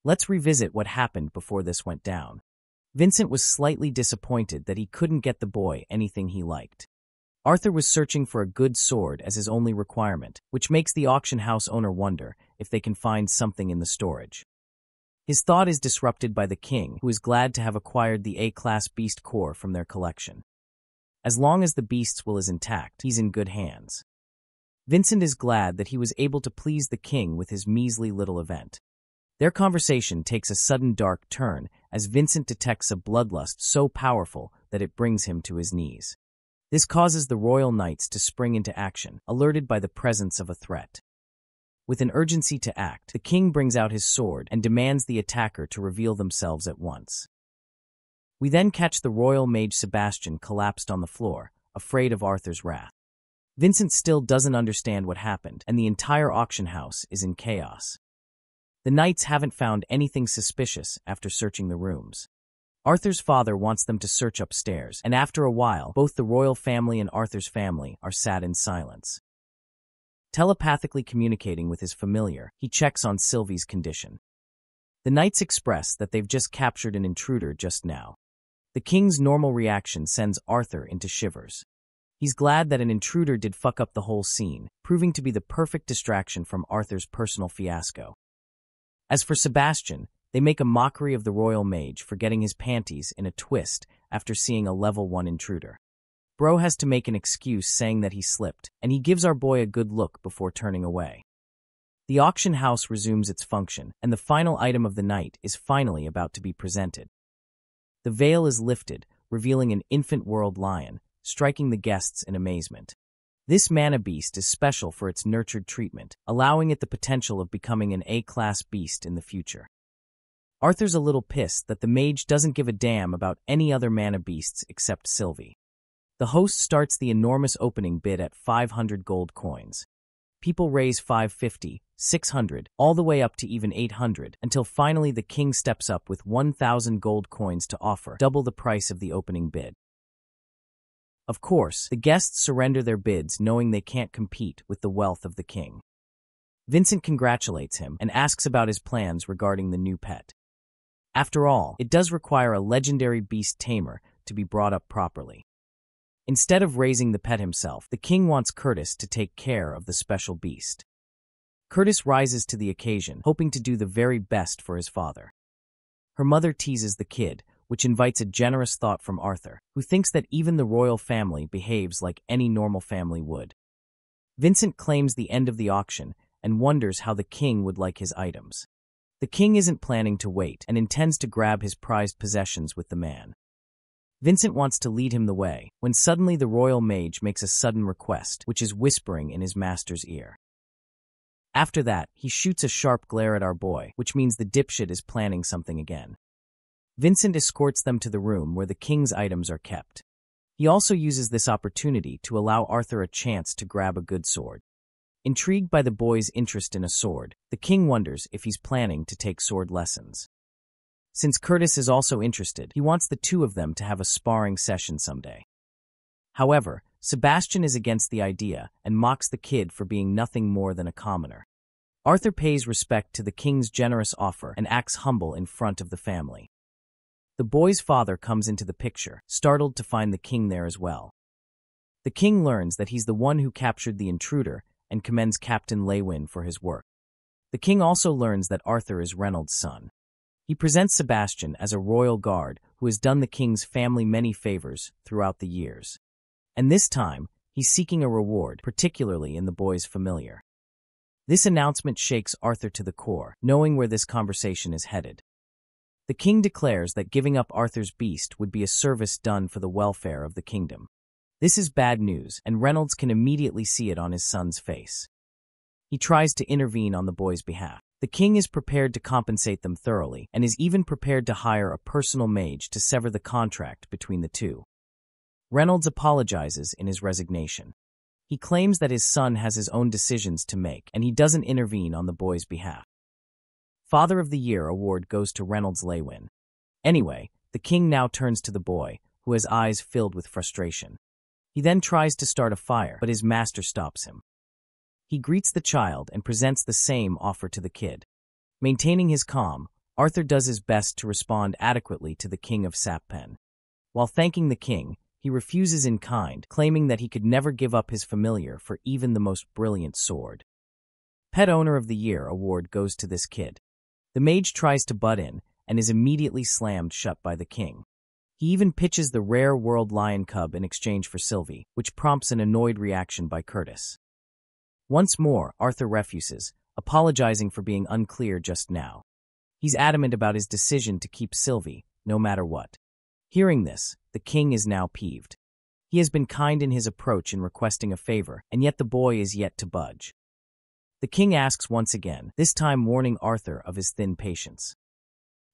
Let's revisit what happened before this went down. Vincent was slightly disappointed that he couldn't get the boy anything he liked. Arthur was searching for a good sword as his only requirement, which makes the auction house owner wonder if they can find something in the storage. His thought is disrupted by the king, who is glad to have acquired the A-class beast core from their collection. As long as the beast's will is intact, he's in good hands. Vincent is glad that he was able to please the king with his measly little event. Their conversation takes a sudden dark turn as Vincent detects a bloodlust so powerful that it brings him to his knees. This causes the royal knights to spring into action, alerted by the presence of a threat. With an urgency to act, the king brings out his sword and demands the attacker to reveal themselves at once. We then catch the royal mage Sebastian collapsed on the floor, afraid of Arthur's wrath. Vincent still doesn't understand what happened, and the entire auction house is in chaos. The knights haven't found anything suspicious after searching the rooms. Arthur's father wants them to search upstairs, and after a while, both the royal family and Arthur's family are sat in silence. Telepathically communicating with his familiar, he checks on Sylvie's condition. The knights express that they've just captured an intruder just now. The king's normal reaction sends Arthur into shivers. He's glad that an intruder did fuck up the whole scene, proving to be the perfect distraction from Arthur's personal fiasco. As for Sebastian, they make a mockery of the royal mage for getting his panties in a twist after seeing a level 1 intruder. Bro has to make an excuse saying that he slipped, and he gives our boy a good look before turning away. The auction house resumes its function, and the final item of the night is finally about to be presented. The veil is lifted, revealing an infant world lion, striking the guests in amazement. This mana beast is special for its nurtured treatment, allowing it the potential of becoming an A-class beast in the future. Arthur's a little pissed that the mage doesn't give a damn about any other mana beasts except Sylvie. The host starts the enormous opening bid at 500 gold coins. People raise 550, 600, all the way up to even 800, until finally the king steps up with 1,000 gold coins to offer, double the price of the opening bid. Of course, the guests surrender their bids knowing they can't compete with the wealth of the king. Vincent congratulates him and asks about his plans regarding the new pet. After all, it does require a legendary beast tamer to be brought up properly. Instead of raising the pet himself, the king wants Curtis to take care of the special beast. Curtis rises to the occasion, hoping to do the very best for his father. Her mother teases the kid, which invites a generous thought from Arthur, who thinks that even the royal family behaves like any normal family would. Vincent claims the end of the auction and wonders how the king would like his items. The king isn't planning to wait and intends to grab his prized possessions with the man. Vincent wants to lead him the way, when suddenly the royal mage makes a sudden request, which is whispering in his master's ear. After that, he shoots a sharp glare at our boy, which means the dipshit is planning something again. Vincent escorts them to the room where the king's items are kept. He also uses this opportunity to allow Arthur a chance to grab a good sword. Intrigued by the boy's interest in a sword, the king wonders if he's planning to take sword lessons. Since Curtis is also interested, he wants the two of them to have a sparring session someday. However, Sebastian is against the idea and mocks the kid for being nothing more than a commoner. Arthur pays respect to the king's generous offer and acts humble in front of the family. The boy's father comes into the picture, startled to find the king there as well. The king learns that he's the one who captured the intruder and commends Captain Lewin for his work. The king also learns that Arthur is Reynolds' son. He presents Sebastian as a royal guard who has done the king's family many favors throughout the years. And this time, he's seeking a reward, particularly in the boy's familiar. This announcement shakes Arthur to the core, knowing where this conversation is headed. The king declares that giving up Arthur's beast would be a service done for the welfare of the kingdom. This is bad news, and Reynolds can immediately see it on his son's face. He tries to intervene on the boy's behalf. The king is prepared to compensate them thoroughly, and is even prepared to hire a personal mage to sever the contract between the two. Reynolds apologizes in his resignation. He claims that his son has his own decisions to make, and he doesn't intervene on the boy's behalf. Father of the Year award goes to Reynolds Lewin. Anyway, the king now turns to the boy, who has eyes filled with frustration. He then tries to start a fire, but his master stops him. He greets the child and presents the same offer to the kid. Maintaining his calm, Arthur does his best to respond adequately to the king of Sappen. While thanking the king, he refuses in kind, claiming that he could never give up his familiar for even the most brilliant sword. Pet Owner of the Year award goes to this kid. The mage tries to butt in and is immediately slammed shut by the king. He even pitches the rare world lion cub in exchange for Sylvie, which prompts an annoyed reaction by Curtis. Once more, Arthur refuses, apologizing for being unclear just now. He's adamant about his decision to keep Sylvie, no matter what. Hearing this, the king is now peeved. He has been kind in his approach in requesting a favor, and yet the boy is yet to budge. The king asks once again, this time warning Arthur of his thin patience.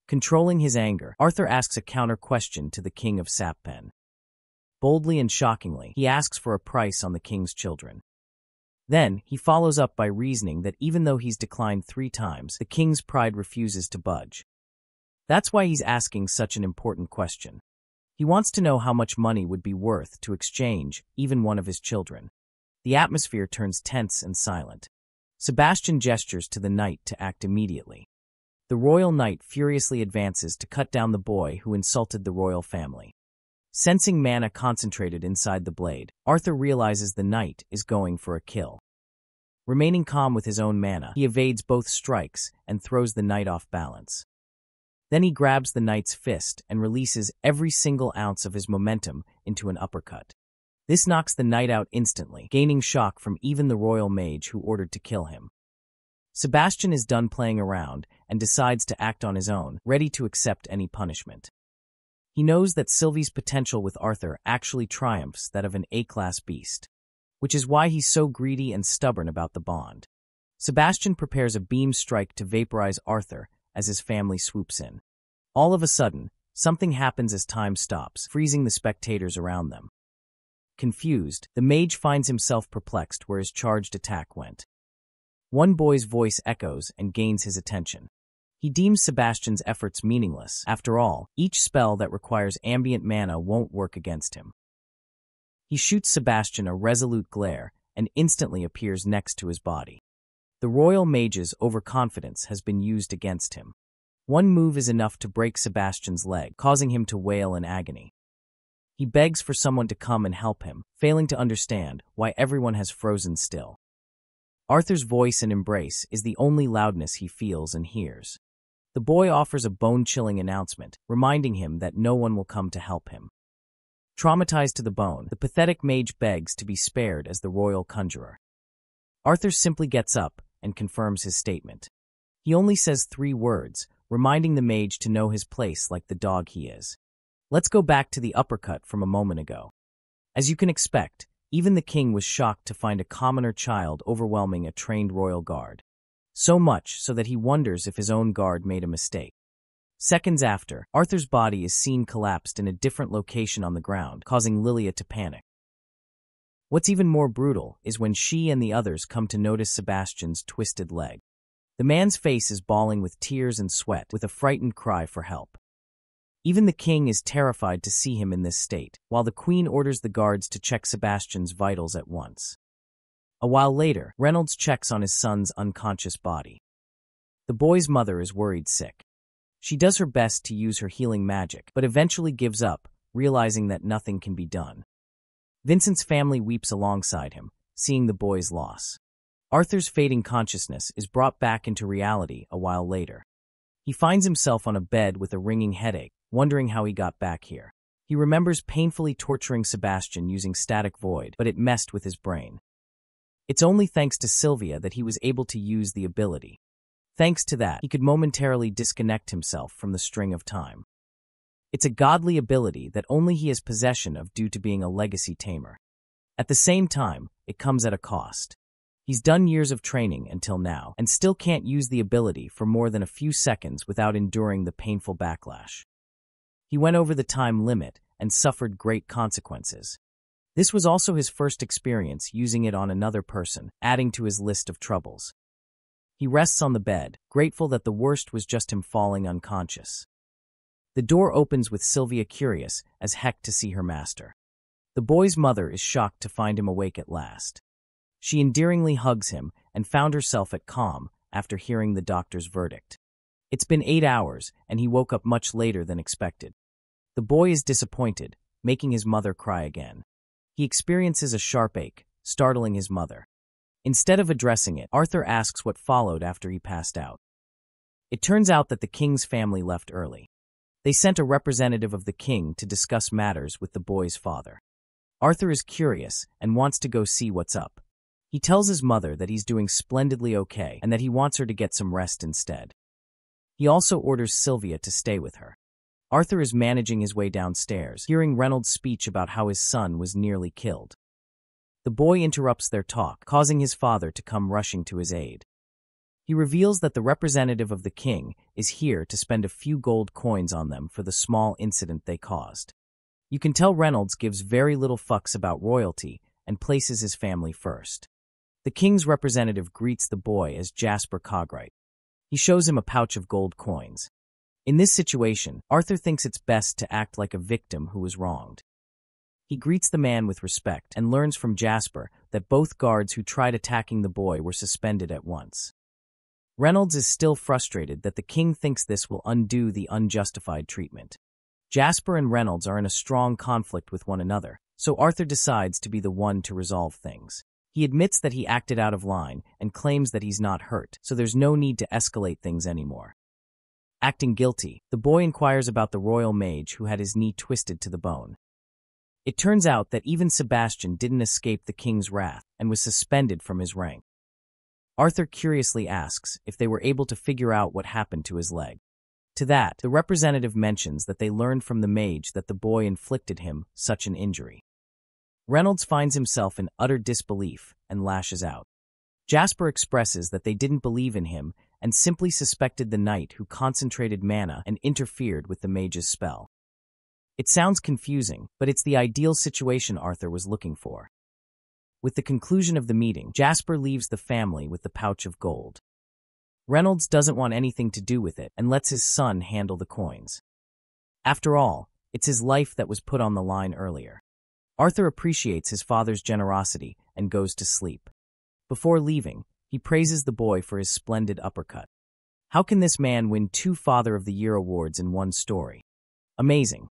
Controlling his anger, Arthur asks a counter-question to the king of Sappen. Boldly and shockingly, he asks for a price on the king's children. Then, he follows up by reasoning that even though he's declined 3 times, the king's pride refuses to budge. That's why he's asking such an important question. He wants to know how much money would be worth to exchange even one of his children. The atmosphere turns tense and silent. Sebastian gestures to the knight to act immediately. The royal knight furiously advances to cut down the boy who insulted the royal family. Sensing mana concentrated inside the blade, Arthur realizes the knight is going for a kill. Remaining calm with his own mana, he evades both strikes and throws the knight off balance. Then he grabs the knight's fist and releases every single ounce of his momentum into an uppercut. This knocks the knight out instantly, gaining shock from even the royal mage who ordered to kill him. Sebastian is done playing around and decides to act on his own, ready to accept any punishment. He knows that Sylvie's potential with Arthur actually triumphs that of an A-class beast, which is why he's so greedy and stubborn about the bond. Sebastian prepares a beam strike to vaporize Arthur as his family swoops in. All of a sudden, something happens as time stops, freezing the spectators around them. Confused, the mage finds himself perplexed where his charged attack went. One boy's voice echoes and gains his attention. He deems Sebastian's efforts meaningless. After all, each spell that requires ambient mana won't work against him. He shoots Sebastian a resolute glare and instantly appears next to his body. The royal mage's overconfidence has been used against him. One move is enough to break Sebastian's leg, causing him to wail in agony. He begs for someone to come and help him, failing to understand why everyone has frozen still. Arthur's voice and embrace is the only loudness he feels and hears. The boy offers a bone-chilling announcement, reminding him that no one will come to help him. Traumatized to the bone, the pathetic mage begs to be spared as the royal conjurer. Arthur simply gets up and confirms his statement. He only says 3 words, reminding the mage to know his place like the dog he is. Let's go back to the uppercut from a moment ago. As you can expect, even the king was shocked to find a commoner child overwhelming a trained royal guard. So much so that he wonders if his own guard made a mistake. Seconds after, Arthur's body is seen collapsed in a different location on the ground, causing Lilia to panic. What's even more brutal is when she and the others come to notice Sebastian's twisted leg. The man's face is bawling with tears and sweat, with a frightened cry for help. Even the king is terrified to see him in this state, while the queen orders the guards to check Sebastian's vitals at once. A while later, Reynolds checks on his son's unconscious body. The boy's mother is worried sick. She does her best to use her healing magic, but eventually gives up, realizing that nothing can be done. Vincent's family weeps alongside him, seeing the boy's loss. Arthur's fading consciousness is brought back into reality a while later. He finds himself on a bed with a ringing headache, wondering how he got back here. He remembers painfully torturing Sebastian using static void, but it messed with his brain. It's only thanks to Sylvia that he was able to use the ability. Thanks to that, he could momentarily disconnect himself from the string of time. It's a godly ability that only he has possession of due to being a legacy tamer. At the same time, it comes at a cost. He's done years of training until now, and still can't use the ability for more than a few seconds without enduring the painful backlash. He went over the time limit and suffered great consequences. This was also his first experience using it on another person, adding to his list of troubles. He rests on the bed, grateful that the worst was just him falling unconscious. The door opens with Sylvia curious as heck to see her master. The boy's mother is shocked to find him awake at last. She endearingly hugs him and found herself at calm after hearing the doctor's verdict. It's been 8 hours, and he woke up much later than expected. The boy is disappointed, making his mother cry again. He experiences a sharp ache, startling his mother. Instead of addressing it, Arthur asks what followed after he passed out. It turns out that the king's family left early. They sent a representative of the king to discuss matters with the boy's father. Arthur is curious and wants to go see what's up. He tells his mother that he's doing splendidly okay and that he wants her to get some rest instead. He also orders Sylvia to stay with her. Arthur is managing his way downstairs, hearing Reynolds' speech about how his son was nearly killed. The boy interrupts their talk, causing his father to come rushing to his aid. He reveals that the representative of the king is here to spend a few gold coins on them for the small incident they caused. You can tell Reynolds gives very little fucks about royalty and places his family first. The king's representative greets the boy as Jasper Cogright. He shows him a pouch of gold coins. In this situation, Arthur thinks it's best to act like a victim who was wronged. He greets the man with respect and learns from Jasper that both guards who tried attacking the boy were suspended at once. Reynolds is still frustrated that the king thinks this will undo the unjustified treatment. Jasper and Reynolds are in a strong conflict with one another, so Arthur decides to be the one to resolve things. He admits that he acted out of line and claims that he's not hurt, so there's no need to escalate things anymore. Acting guilty, the boy inquires about the royal mage who had his knee twisted to the bone. It turns out that even Sebastian didn't escape the king's wrath and was suspended from his rank. Arthur curiously asks if they were able to figure out what happened to his leg. To that, the representative mentions that they learned from the mage that the boy inflicted him such an injury. Reynolds finds himself in utter disbelief and lashes out. Jasper expresses that they didn't believe in him and simply suspected the knight who concentrated mana and interfered with the mage's spell. It sounds confusing, but it's the ideal situation Arthur was looking for. With the conclusion of the meeting, Jasper leaves the family with the pouch of gold. Reynolds doesn't want anything to do with it and lets his son handle the coins. After all, it's his life that was put on the line earlier. Arthur appreciates his father's generosity and goes to sleep. Before leaving, he praises the boy for his splendid uppercut. How can this man win 2 Father of the Year awards in one story? Amazing.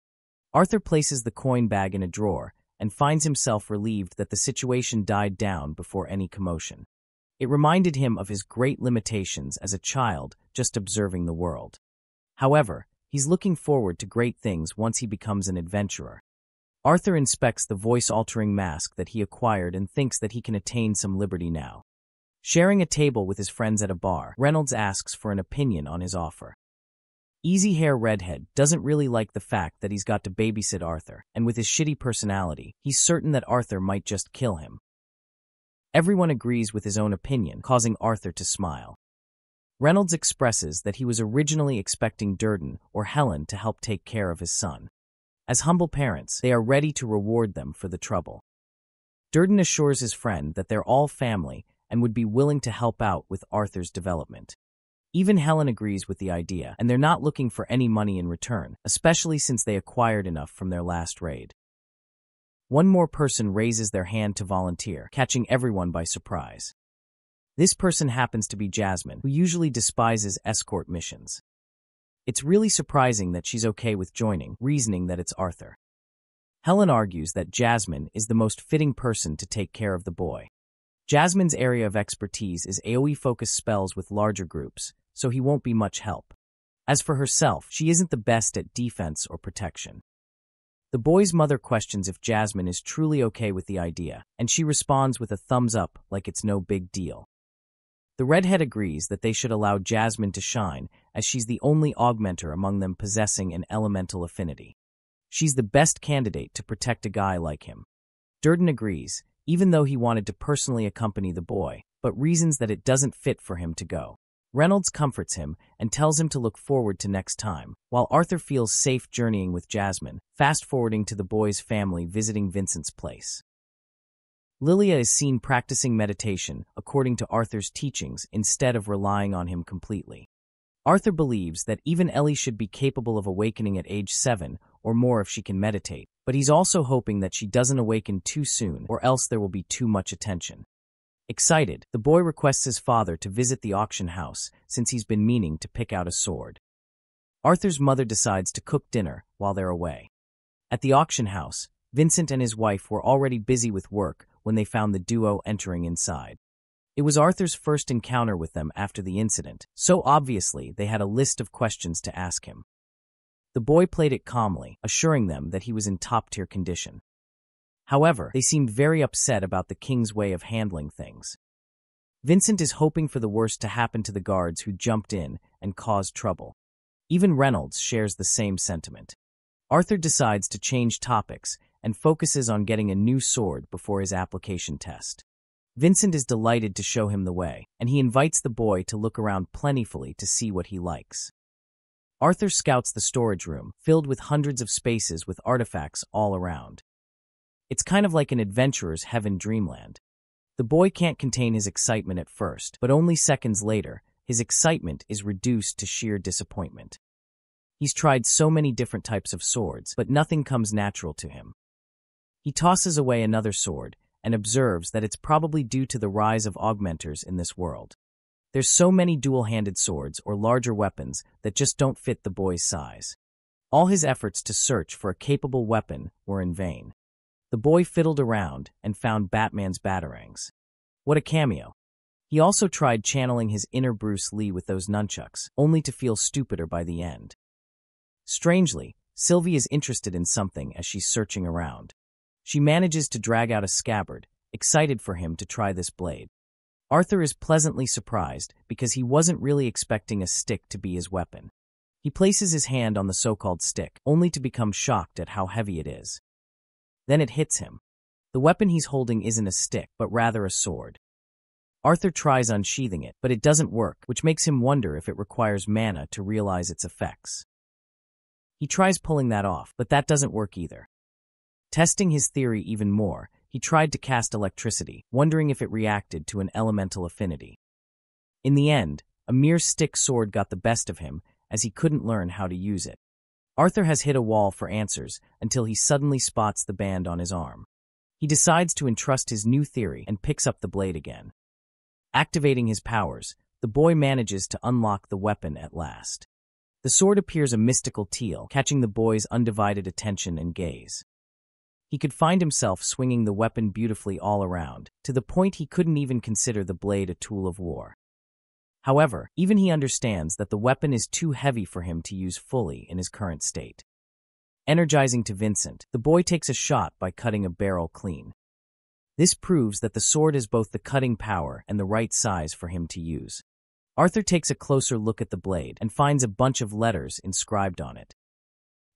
Arthur places the coin bag in a drawer and finds himself relieved that the situation died down before any commotion. It reminded him of his great limitations as a child just observing the world. However, he's looking forward to great things once he becomes an adventurer. Arthur inspects the voice-altering mask that he acquired and thinks that he can attain some liberty now. Sharing a table with his friends at a bar, Reynolds asks for an opinion on his offer. Easy Hair Redhead doesn't really like the fact that he's got to babysit Arthur, and with his shitty personality, he's certain that Arthur might just kill him. Everyone agrees with his own opinion, causing Arthur to smile. Reynolds expresses that he was originally expecting Durden or Helen to help take care of his son. As humble parents, they are ready to reward them for the trouble. Durden assures his friend that they're all family and would be willing to help out with Arthur's development. Even Helen agrees with the idea, and they're not looking for any money in return, especially since they acquired enough from their last raid. One more person raises their hand to volunteer, catching everyone by surprise. This person happens to be Jasmine, who usually despises escort missions. It's really surprising that she's okay with joining, reasoning that it's Arthur. Helen argues that Jasmine is the most fitting person to take care of the boy. Jasmine's area of expertise is AoE-focused spells with larger groups, so he won't be much help. As for herself, she isn't the best at defense or protection. The boy's mother questions if Jasmine is truly okay with the idea, and she responds with a thumbs up like it's no big deal. The redhead agrees that they should allow Jasmine to shine, as she's the only augmenter among them possessing an elemental affinity. She's the best candidate to protect a guy like him. Durden agrees, even though he wanted to personally accompany the boy, but reasons that it doesn't fit for him to go. Reynolds comforts him and tells him to look forward to next time, while Arthur feels safe journeying with Jasmine, fast-forwarding to the boy's family visiting Vincent's place. Lilia is seen practicing meditation according to Arthur's teachings instead of relying on him completely. Arthur believes that even Ellie should be capable of awakening at age 7 or more if she can meditate, but he's also hoping that she doesn't awaken too soon or else there will be too much attention. Excited, the boy requests his father to visit the auction house since he's been meaning to pick out a sword. Arthur's mother decides to cook dinner while they're away. At the auction house, Vincent and his wife were already busy with work when they found the duo entering inside. It was Arthur's first encounter with them after the incident, so obviously they had a list of questions to ask him. The boy played it calmly, assuring them that he was in top-tier condition. However, they seemed very upset about the king's way of handling things. Vincent is hoping for the worst to happen to the guards who jumped in and caused trouble. Even Reynolds shares the same sentiment. Arthur decides to change topics and focuses on getting a new sword before his application test. Vincent is delighted to show him the way, and he invites the boy to look around plentifully to see what he likes. Arthur scouts the storage room, filled with hundreds of spaces with artifacts all around. It's kind of like an adventurer's heaven dreamland. The boy can't contain his excitement at first, but only seconds later, his excitement is reduced to sheer disappointment. He's tried so many different types of swords, but nothing comes natural to him. He tosses away another sword and observes that it's probably due to the rise of augmenters in this world. There's so many dual-handed swords or larger weapons that just don't fit the boy's size. All his efforts to search for a capable weapon were in vain. The boy fiddled around and found Batman's batarangs. What a cameo. He also tried channeling his inner Bruce Lee with those nunchucks, only to feel stupider by the end. Strangely, Sylvie is interested in something as she's searching around. She manages to drag out a scabbard, excited for him to try this blade. Arthur is pleasantly surprised because he wasn't really expecting a stick to be his weapon. He places his hand on the so-called stick, only to become shocked at how heavy it is. Then it hits him. The weapon he's holding isn't a stick, but rather a sword. Arthur tries unsheathing it, but it doesn't work, which makes him wonder if it requires mana to realize its effects. He tries pulling that off, but that doesn't work either. Testing his theory even more, he tried to cast electricity, wondering if it reacted to an elemental affinity. In the end, a mere stick sword got the best of him, as he couldn't learn how to use it. Arthur has hit a wall for answers until he suddenly spots the band on his arm. He decides to entrust his new theory and picks up the blade again. Activating his powers, the boy manages to unlock the weapon at last. The sword appears a mystical teal, catching the boy's undivided attention and gaze. He could find himself swinging the weapon beautifully all around, to the point he couldn't even consider the blade a tool of war. However, even he understands that the weapon is too heavy for him to use fully in his current state. Energizing to Vincent, the boy takes a shot by cutting a barrel clean. This proves that the sword is both the cutting power and the right size for him to use. Arthur takes a closer look at the blade and finds a bunch of letters inscribed on it.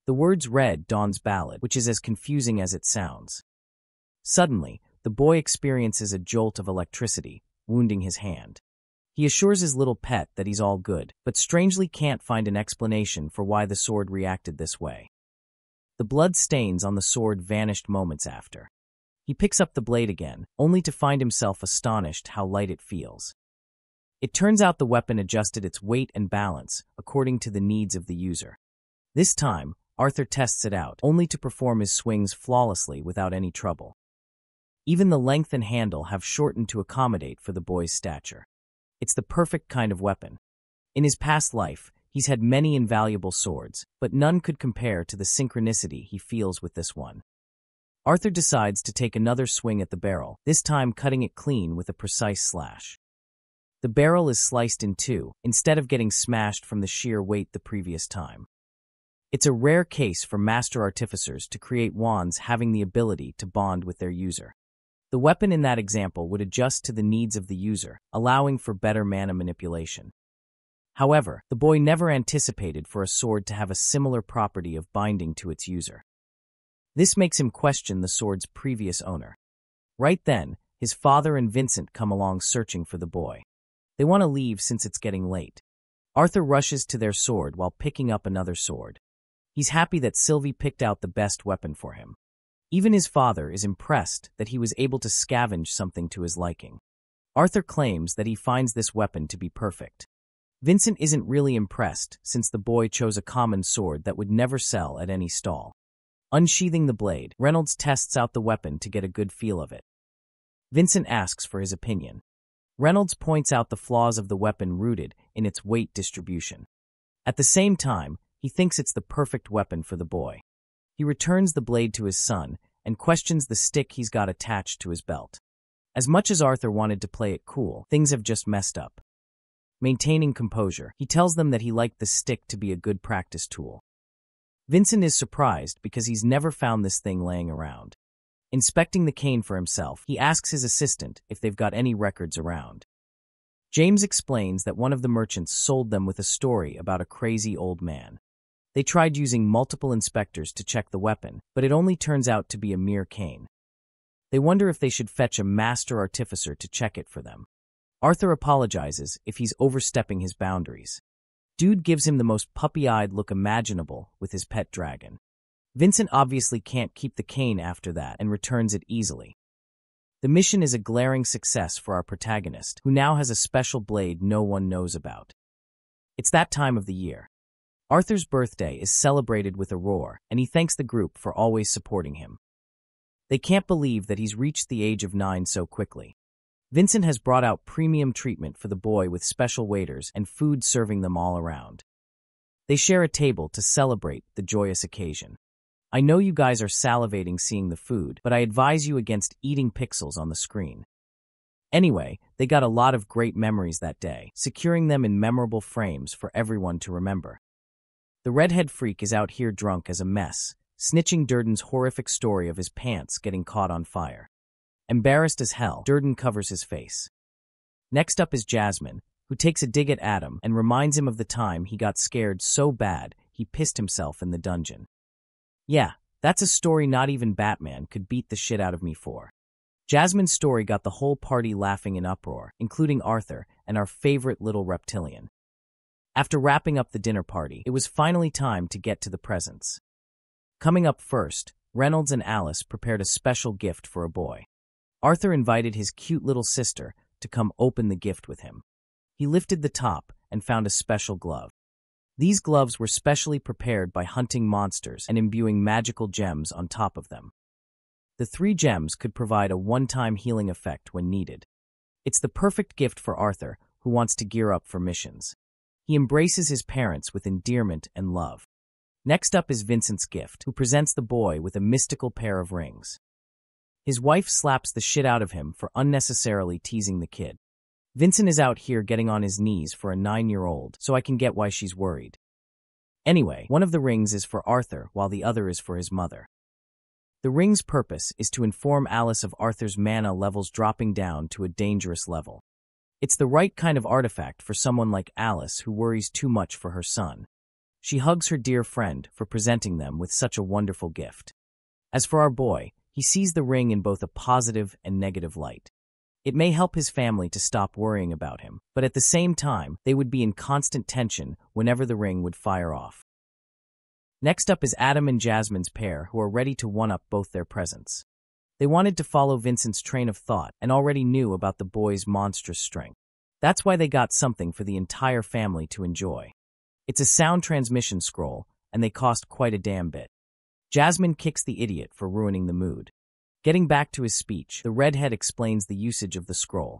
The words read Dawn's Ballad, which is as confusing as it sounds. Suddenly, the boy experiences a jolt of electricity, wounding his hand. He assures his little pet that he's all good, but strangely can't find an explanation for why the sword reacted this way. The blood stains on the sword vanished moments after. He picks up the blade again, only to find himself astonished how light it feels. It turns out the weapon adjusted its weight and balance according to the needs of the user. This time, Arthur tests it out, only to perform his swings flawlessly without any trouble. Even the length and handle have shortened to accommodate for the boy's stature. It's the perfect kind of weapon. In his past life, he's had many invaluable swords, but none could compare to the synchronicity he feels with this one. Arthur decides to take another swing at the barrel, this time cutting it clean with a precise slash. The barrel is sliced in two, instead of getting smashed from the sheer weight the previous time. It's a rare case for master artificers to create wands having the ability to bond with their user. The weapon in that example would adjust to the needs of the user, allowing for better mana manipulation. However, the boy never anticipated for a sword to have a similar property of binding to its user. This makes him question the sword's previous owner. Right then, his father and Vincent come along searching for the boy. They want to leave since it's getting late. Arthur rushes to their sword while picking up another sword. He's happy that Sylvie picked out the best weapon for him. Even his father is impressed that he was able to scavenge something to his liking. Arthur claims that he finds this weapon to be perfect. Vincent isn't really impressed since the boy chose a common sword that would never sell at any stall. Unsheathing the blade, Reynolds tests out the weapon to get a good feel of it. Vincent asks for his opinion. Reynolds points out the flaws of the weapon rooted in its weight distribution. At the same time, he thinks it's the perfect weapon for the boy. He returns the blade to his son and questions the stick he's got attached to his belt. As much as Arthur wanted to play it cool, things have just messed up. Maintaining composure, he tells them that he liked the stick to be a good practice tool. Vincent is surprised because he's never found this thing laying around. Inspecting the cane for himself, he asks his assistant if they've got any records around. James explains that one of the merchants sold them with a story about a crazy old man. They tried using multiple inspectors to check the weapon, but it only turns out to be a mere cane. They wonder if they should fetch a master artificer to check it for them. Arthur apologizes if he's overstepping his boundaries. Dude gives him the most puppy-eyed look imaginable with his pet dragon. Vincent obviously can't keep the cane after that and returns it easily. The mission is a glaring success for our protagonist, who now has a special blade no one knows about. It's that time of the year. Arthur's birthday is celebrated with a roar, and he thanks the group for always supporting him. They can't believe that he's reached the age of 9 so quickly. Vincent has brought out premium treatment for the boy with special waiters and food serving them all around. They share a table to celebrate the joyous occasion. I know you guys are salivating seeing the food, but I advise you against eating pixels on the screen. Anyway, they got a lot of great memories that day, securing them in memorable frames for everyone to remember. The redhead freak is out here drunk as a mess, snitching Durden's horrific story of his pants getting caught on fire. Embarrassed as hell, Durden covers his face. Next up is Jasmine, who takes a dig at Adam and reminds him of the time he got scared so bad he pissed himself in the dungeon. Yeah, that's a story not even Batman could beat the shit out of me for. Jasmine's story got the whole party laughing in uproar, including Arthur and our favorite little reptilian. After wrapping up the dinner party, it was finally time to get to the presents. Coming up first, Reynolds and Alice prepared a special gift for a boy. Arthur invited his cute little sister to come open the gift with him. He lifted the top and found a special glove. These gloves were specially prepared by hunting monsters and imbuing magical gems on top of them. The 3 gems could provide a one-time healing effect when needed. It's the perfect gift for Arthur, who wants to gear up for missions. He embraces his parents with endearment and love. Next up is Vincent's gift, who presents the boy with a mystical pair of rings. His wife slaps the shit out of him for unnecessarily teasing the kid. Vincent is out here getting on his knees for a 9-year-old, so I can get why she's worried. Anyway, one of the rings is for Arthur while the other is for his mother. The ring's purpose is to inform Alice of Arthur's mana levels dropping down to a dangerous level. It's the right kind of artifact for someone like Alice who worries too much for her son. She hugs her dear friend for presenting them with such a wonderful gift. As for our boy, he sees the ring in both a positive and negative light. It may help his family to stop worrying about him, but at the same time, they would be in constant tension whenever the ring would fire off. Next up is Adam and Jasmine's pair, who are ready to one-up both their presents. They wanted to follow Vincent's train of thought and already knew about the boy's monstrous strength. That's why they got something for the entire family to enjoy. It's a sound transmission scroll, and they cost quite a damn bit. Jasmine kicks the idiot for ruining the mood. Getting back to his speech, the redhead explains the usage of the scroll.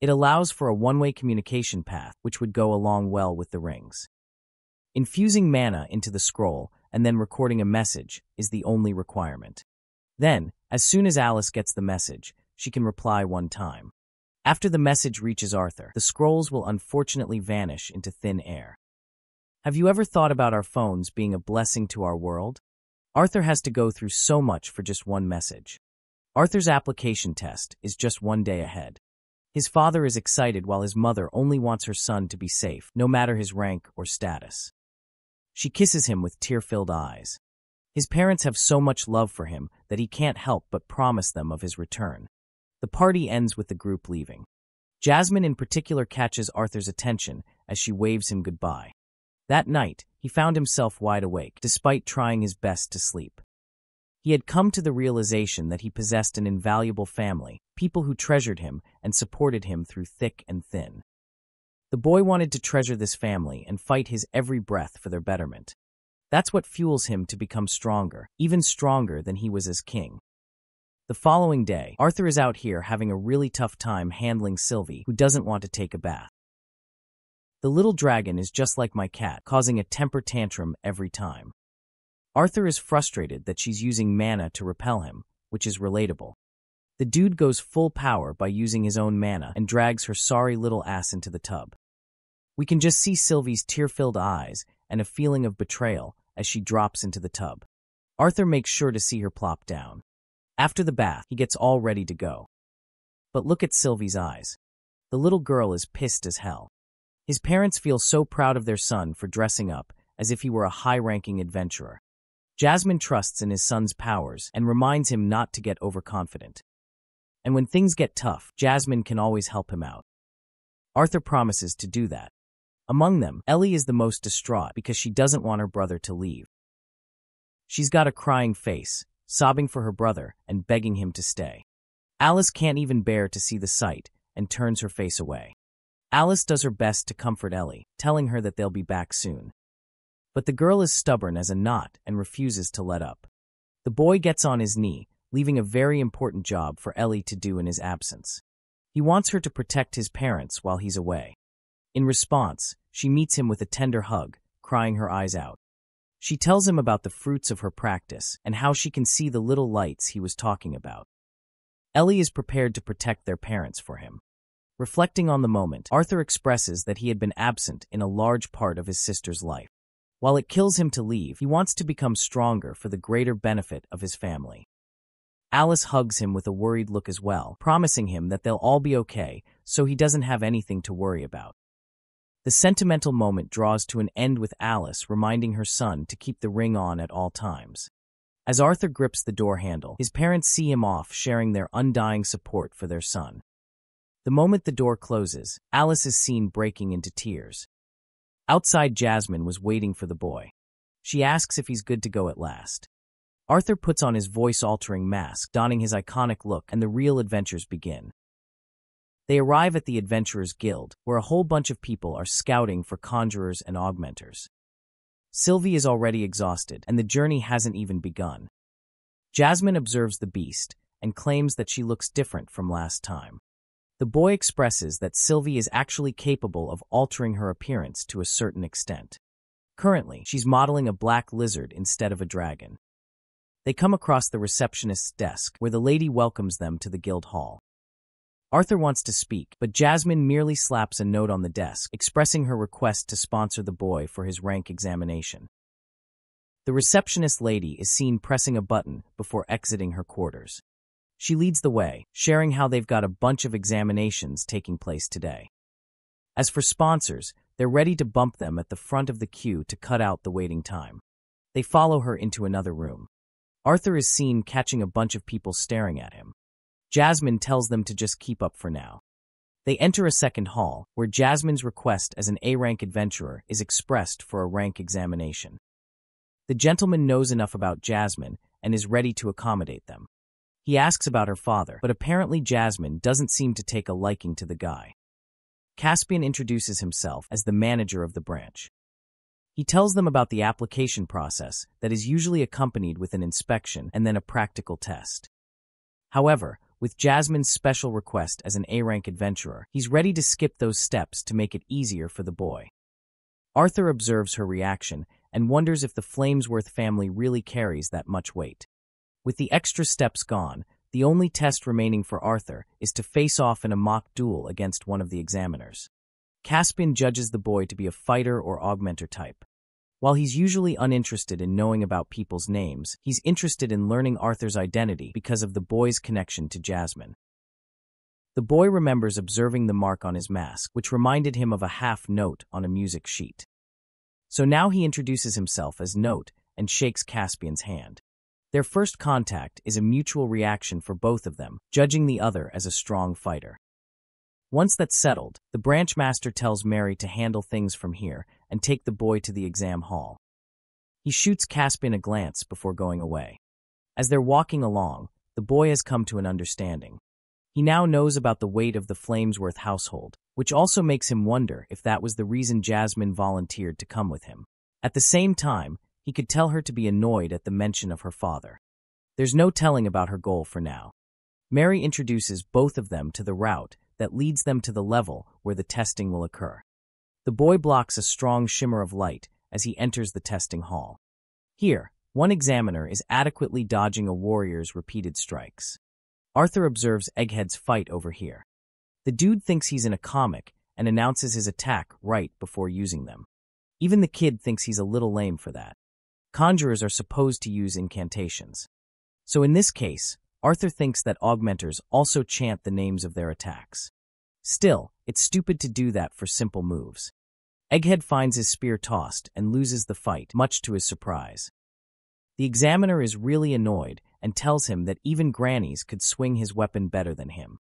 It allows for a one-way communication path, which would go along well with the rings. Infusing mana into the scroll and then recording a message is the only requirement. Then, as soon as Alice gets the message, she can reply one time. After the message reaches Arthur, the scrolls will unfortunately vanish into thin air. Have you ever thought about our phones being a blessing to our world? Arthur has to go through so much for just one message. Arthur's application test is just one day ahead. His father is excited while his mother only wants her son to be safe, no matter his rank or status. She kisses him with tear-filled eyes. His parents have so much love for him that he can't help but promise them of his return. The party ends with the group leaving. Jasmine in particular catches Arthur's attention as she waves him goodbye. That night, he found himself wide awake, despite trying his best to sleep. He had come to the realization that he possessed an invaluable family, people who treasured him and supported him through thick and thin. The boy wanted to treasure this family and fight his every breath for their betterment. That's what fuels him to become stronger, even stronger than he was as king. The following day, Arthur is out here having a really tough time handling Sylvie, who doesn't want to take a bath. The little dragon is just like my cat, causing a temper tantrum every time. Arthur is frustrated that she's using mana to repel him, which is relatable. The dude goes full power by using his own mana and drags her sorry little ass into the tub. We can just see Sylvie's tear-filled eyes and a feeling of betrayal as she drops into the tub. Arthur makes sure to see her plop down. After the bath, he gets all ready to go. But look at Sylvie's eyes. The little girl is pissed as hell. His parents feel so proud of their son for dressing up as if he were a high-ranking adventurer. Jasmine trusts in his son's powers and reminds him not to get overconfident. And when things get tough, Jasmine can always help him out. Arthur promises to do that. Among them, Ellie is the most distraught because she doesn't want her brother to leave. She's got a crying face, sobbing for her brother and begging him to stay. Alice can't even bear to see the sight and turns her face away. Alice does her best to comfort Ellie, telling her that they'll be back soon. But the girl is stubborn as a knot and refuses to let up. The boy gets on his knee, leaving a very important job for Ellie to do in his absence. He wants her to protect his parents while he's away. In response, she meets him with a tender hug, crying her eyes out. She tells him about the fruits of her practice and how she can see the little lights he was talking about. Ellie is prepared to protect their parents for him. Reflecting on the moment, Arthur expresses that he had been absent in a large part of his sister's life. While it kills him to leave, he wants to become stronger for the greater benefit of his family. Alice hugs him with a worried look as well, promising him that they'll all be okay, so he doesn't have anything to worry about. The sentimental moment draws to an end with Alice reminding her son to keep the ring on at all times. As Arthur grips the door handle, his parents see him off, sharing their undying support for their son. The moment the door closes, Alice is seen breaking into tears. Outside, Jasmine was waiting for the boy. She asks if he's good to go at last. Arthur puts on his voice-altering mask, donning his iconic look, and the real adventures begin. They arrive at the Adventurers Guild, where a whole bunch of people are scouting for conjurers and augmenters. Sylvie is already exhausted, and the journey hasn't even begun. Jasmine observes the beast and claims that she looks different from last time. The boy expresses that Sylvie is actually capable of altering her appearance to a certain extent. Currently, she's modeling a black lizard instead of a dragon. They come across the receptionist's desk, where the lady welcomes them to the guild hall. Arthur wants to speak, but Jasmine merely slaps a note on the desk, expressing her request to sponsor the boy for his rank examination. The receptionist lady is seen pressing a button before exiting her quarters. She leads the way, sharing how they've got a bunch of examinations taking place today. As for sponsors, they're ready to bump them at the front of the queue to cut out the waiting time. They follow her into another room. Arthur is seen catching a bunch of people staring at him. Jasmine tells them to just keep up for now. They enter a second hall, where Jasmine's request as an A-rank adventurer is expressed for a rank examination. The gentleman knows enough about Jasmine and is ready to accommodate them. He asks about her father, but apparently Jasmine doesn't seem to take a liking to the guy. Caspian introduces himself as the manager of the branch. He tells them about the application process that is usually accompanied with an inspection and then a practical test. However, with Jasmine's special request as an A-rank adventurer, he's ready to skip those steps to make it easier for the boy. Arthur observes her reaction and wonders if the Flamesworth family really carries that much weight. With the extra steps gone, the only test remaining for Arthur is to face off in a mock duel against one of the examiners. Caspian judges the boy to be a fighter or augmenter type. While he's usually uninterested in knowing about people's names, he's interested in learning Arthur's identity because of the boy's connection to Jasmine. The boy remembers observing the mark on his mask, which reminded him of a half note on a music sheet. So now he introduces himself as Note and shakes Caspian's hand. Their first contact is a mutual reaction for both of them, judging the other as a strong fighter. Once that's settled, the branch master tells Mary to handle things from here and take the boy to the exam hall. He shoots Caspian a glance before going away. As they're walking along, the boy has come to an understanding. He now knows about the weight of the Flamesworth household, which also makes him wonder if that was the reason Jasmine volunteered to come with him. At the same time, he could tell her to be annoyed at the mention of her father. There's no telling about her goal for now. Mary introduces both of them to the route that leads them to the level where the testing will occur. The boy blocks a strong shimmer of light as he enters the testing hall. Here, one examiner is adequately dodging a warrior's repeated strikes. Arthur observes Egghead's fight over here. The dude thinks he's in a comic and announces his attack right before using them. Even the kid thinks he's a little lame for that. Conjurers are supposed to use incantations. So in this case, Arthur thinks that augmenters also chant the names of their attacks. Still, it's stupid to do that for simple moves. Egghead finds his spear tossed and loses the fight, much to his surprise. The examiner is really annoyed and tells him that even grannies could swing his weapon better than him.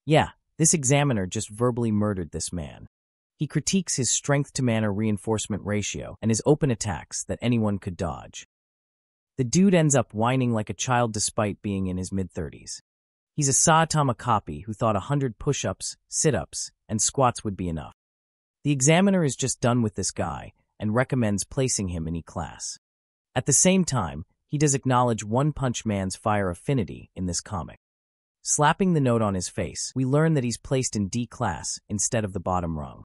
Yeah, this examiner just verbally murdered this man. He critiques his strength-to-mana reinforcement ratio and his open attacks that anyone could dodge. The dude ends up whining like a child despite being in his mid-30s. He's a Saitama copy who thought 100 push-ups, sit-ups, and squats would be enough. The examiner is just done with this guy and recommends placing him in E-class. At the same time, he does acknowledge One Punch Man's fire affinity in this comic. Slapping the note on his face, we learn that he's placed in D-class instead of the bottom rung.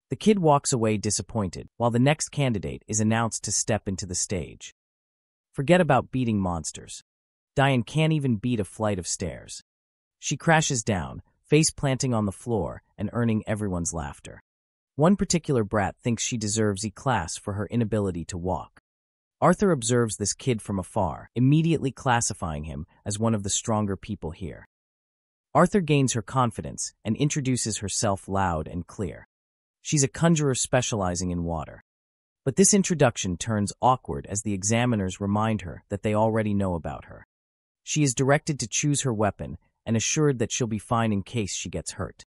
The kid walks away disappointed, while the next candidate is announced to step into the stage. Forget about beating monsters. Diane can't even beat a flight of stairs. She crashes down, face planting on the floor and earning everyone's laughter. One particular brat thinks she deserves E-class for her inability to walk. Arthur observes this kid from afar, immediately classifying him as one of the stronger people here. Arthur gains her confidence and introduces herself loud and clear. She's a conjurer specializing in water. But this introduction turns awkward as the examiners remind her that they already know about her. She is directed to choose her weapon and assured that she'll be fine in case she gets hurt.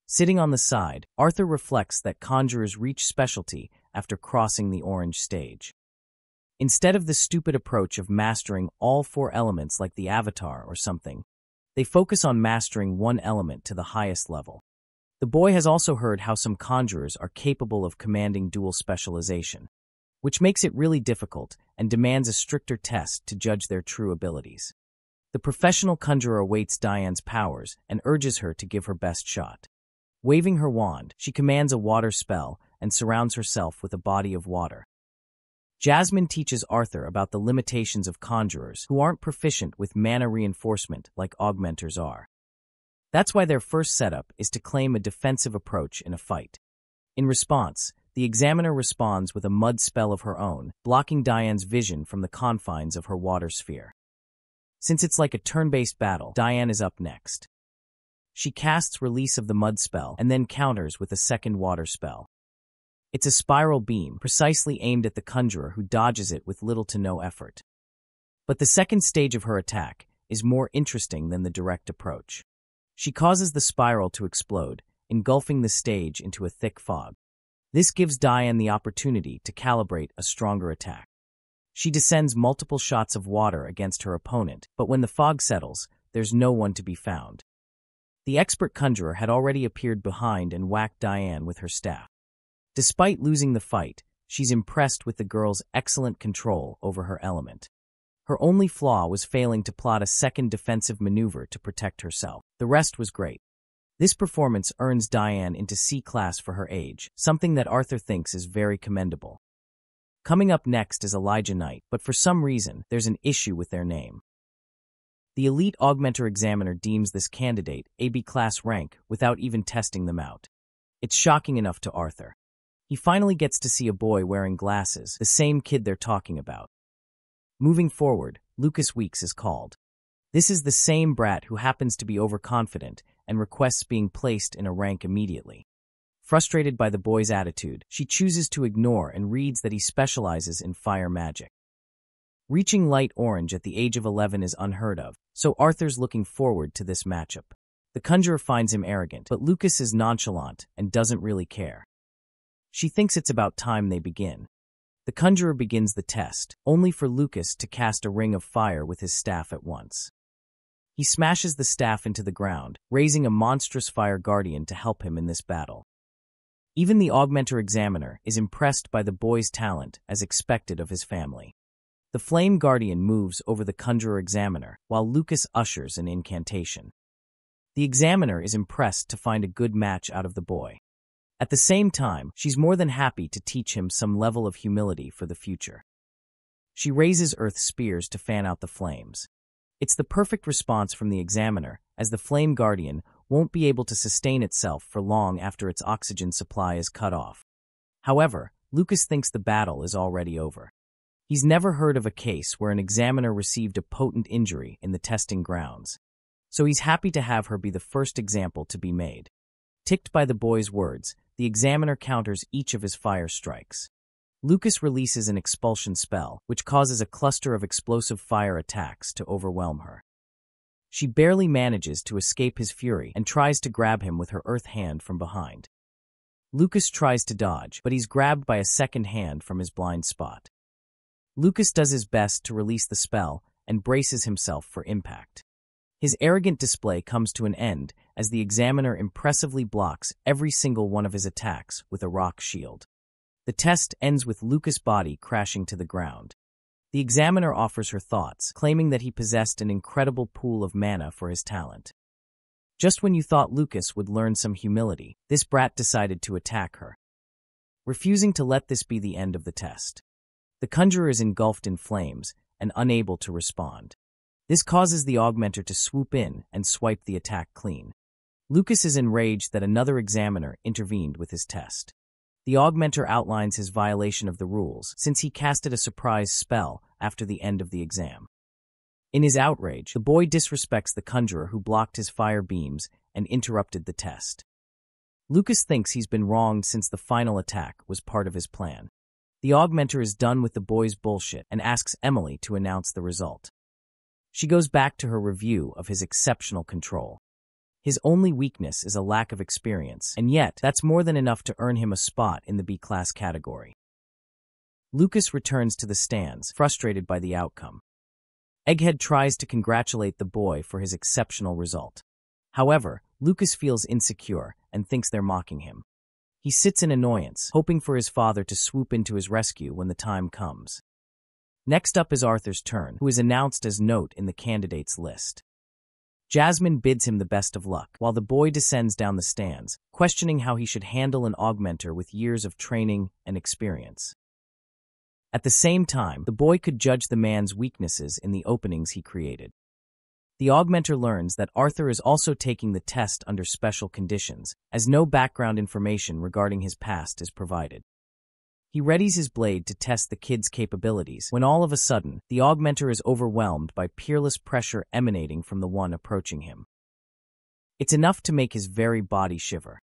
Sitting on the side, Arthur reflects that conjurers reach specialty after crossing the orange stage. Instead of the stupid approach of mastering all 4 elements like the Avatar or something, they focus on mastering one element to the highest level. The boy has also heard how some conjurers are capable of commanding dual specialization, which makes it really difficult and demands a stricter test to judge their true abilities. The professional conjurer awaits Diane's powers and urges her to give her best shot. Waving her wand, she commands a water spell and surrounds herself with a body of water. Jasmine teaches Arthur about the limitations of conjurers who aren't proficient with mana reinforcement like augmenters are. That's why their first setup is to claim a defensive approach in a fight. In response, the examiner responds with a mud spell of her own, blocking Diane's vision from the confines of her water sphere. Since it's like a turn-based battle, Diane is up next. She casts release of the mud spell and then counters with a second water spell. It's a spiral beam, precisely aimed at the conjurer who dodges it with little to no effort. But the second stage of her attack is more interesting than the direct approach. She causes the spiral to explode, engulfing the stage into a thick fog. This gives Diane the opportunity to calibrate a stronger attack. She descends multiple shots of water against her opponent, but when the fog settles, there's no one to be found. The expert conjurer had already appeared behind and whacked Diane with her staff. Despite losing the fight, she's impressed with the girl's excellent control over her element. Her only flaw was failing to plot a second defensive maneuver to protect herself. The rest was great. This performance earns Diane into C-class for her age, something that Arthur thinks is very commendable. Coming up next is Elijah Knight, but for some reason, there's an issue with their name. The elite augmenter examiner deems this candidate AB-class rank without even testing them out. It's shocking enough to Arthur. He finally gets to see a boy wearing glasses, the same kid they're talking about. Moving forward, Lucas Weeks is called. This is the same brat who happens to be overconfident and requests being placed in a rank immediately. Frustrated by the boy's attitude, she chooses to ignore and reads that he specializes in fire magic. Reaching light orange at the age of 11 is unheard of, so Arthur's looking forward to this matchup. The conjurer finds him arrogant, but Lucas is nonchalant and doesn't really care. She thinks it's about time they begin. The conjurer begins the test, only for Lucas to cast a ring of fire with his staff at once. He smashes the staff into the ground, raising a monstrous fire guardian to help him in this battle. Even the augmenter examiner is impressed by the boy's talent as expected of his family. The flame guardian moves over the conjurer examiner, while Lucas ushers an incantation. The examiner is impressed to find a good match out of the boy. At the same time, she's more than happy to teach him some level of humility for the future. She raises earth spears to fan out the flames. It's the perfect response from the examiner, as the flame guardian won't be able to sustain itself for long after its oxygen supply is cut off. However, Lucas thinks the battle is already over. He's never heard of a case where an examiner received a potent injury in the testing grounds, so he's happy to have her be the first example to be made. Ticked by the boy's words, the examiner counters each of his fire strikes. Lucas releases an expulsion spell, which causes a cluster of explosive fire attacks to overwhelm her. She barely manages to escape his fury and tries to grab him with her earth hand from behind. Lucas tries to dodge, but he's grabbed by a second hand from his blind spot. Lucas does his best to release the spell and braces himself for impact. His arrogant display comes to an end as the examiner impressively blocks every single one of his attacks with a rock shield. The test ends with Lucas' body crashing to the ground. The examiner offers her thoughts, claiming that he possessed an incredible pool of mana for his talent. Just when you thought Lucas would learn some humility, this brat decided to attack her. refusing to let this be the end of the test. The conjurer is engulfed in flames and unable to respond. This causes the augmenter to swoop in and swipe the attack clean. Lucas is enraged that another examiner intervened with his test. The augmenter outlines his violation of the rules since he casted a surprise spell after the end of the exam. In his outrage, the boy disrespects the conjurer who blocked his fire beams and interrupted the test. Lucas thinks he's been wronged since the final attack was part of his plan. The augmenter is done with the boy's bullshit and asks Emily to announce the result. She goes back to her review of his exceptional control. His only weakness is a lack of experience, and yet that's more than enough to earn him a spot in the B-class category. Lucas returns to the stands, frustrated by the outcome. Egghead tries to congratulate the boy for his exceptional result. However, Lucas feels insecure and thinks they're mocking him. He sits in annoyance, hoping for his father to swoop into his rescue when the time comes. Next up is Arthur's turn, who is announced as note in the candidates list. Jasmine bids him the best of luck, while the boy descends down the stands, questioning how he should handle an augmenter with years of training and experience. At the same time, the boy could judge the man's weaknesses in the openings he created. The augmenter learns that Arthur is also taking the test under special conditions, as no background information regarding his past is provided. He readies his blade to test the kid's capabilities, when all of a sudden, the augmenter is overwhelmed by peerless pressure emanating from the one approaching him. It's enough to make his very body shiver.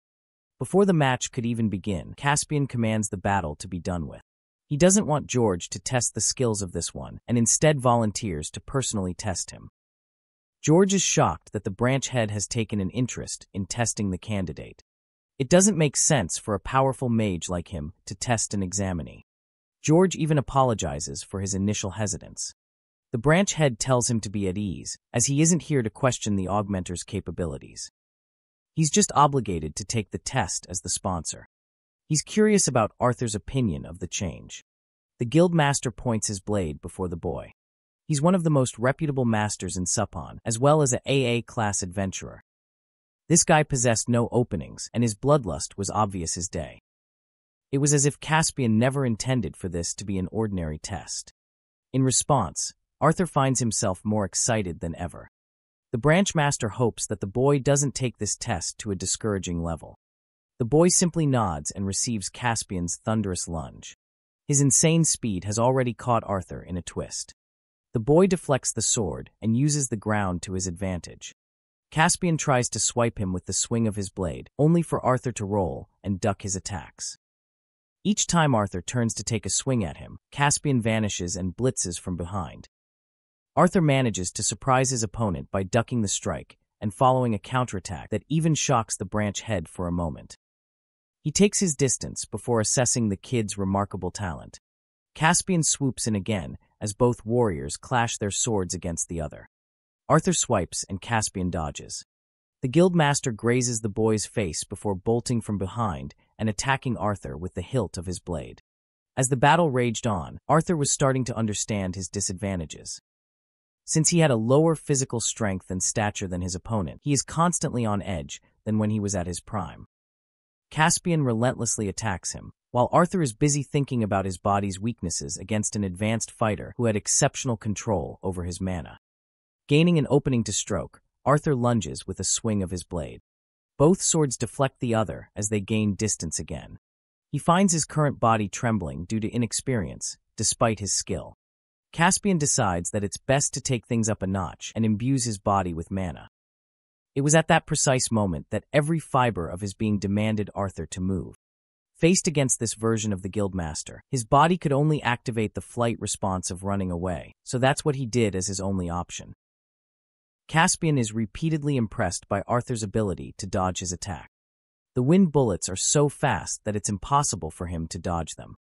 Before the match could even begin, Caspian commands the battle to be done with. He doesn't want George to test the skills of this one, and instead volunteers to personally test him. George is shocked that the branch head has taken an interest in testing the candidate. It doesn't make sense for a powerful mage like him to test an examinee. George even apologizes for his initial hesitance. The branch head tells him to be at ease, as he isn't here to question the augmenter's capabilities. He's just obligated to take the test as the sponsor. He's curious about Arthur's opinion of the change. The guildmaster points his blade before the boy. He's one of the most reputable masters in Supon, as well as an AA-class adventurer. This guy possessed no openings, and his bloodlust was obvious as day. It was as if Caspian never intended for this to be an ordinary test. In response, Arthur finds himself more excited than ever. The branch master hopes that the boy doesn't take this test to a discouraging level. The boy simply nods and receives Caspian's thunderous lunge. His insane speed has already caught Arthur in a twist. The boy deflects the sword and uses the ground to his advantage. Caspian tries to swipe him with the swing of his blade, only for Arthur to roll and duck his attacks. Each time Arthur turns to take a swing at him, Caspian vanishes and blitzes from behind. Arthur manages to surprise his opponent by ducking the strike and following a counterattack that even shocks the branch head for a moment. He takes his distance before assessing the kid's remarkable talent. Caspian swoops in again as both warriors clash their swords against the other. Arthur swipes and Caspian dodges. The guildmaster grazes the boy's face before bolting from behind and attacking Arthur with the hilt of his blade. As the battle raged on, Arthur was starting to understand his disadvantages. Since he had a lower physical strength and stature than his opponent, he is constantly on edge than when he was at his prime. Caspian relentlessly attacks him, while Arthur is busy thinking about his body's weaknesses against an advanced fighter who had exceptional control over his mana. Gaining an opening to stroke, Arthur lunges with a swing of his blade. Both swords deflect the other as they gain distance again. He finds his current body trembling due to inexperience, despite his skill. Caspian decides that it's best to take things up a notch and imbues his body with mana. It was at that precise moment that every fiber of his being demanded Arthur to move. Faced against this version of the guildmaster, his body could only activate the flight response of running away, so that's what he did as his only option. Caspian is repeatedly impressed by Arthur's ability to dodge his attack. The wind bullets are so fast that it's impossible for him to dodge them.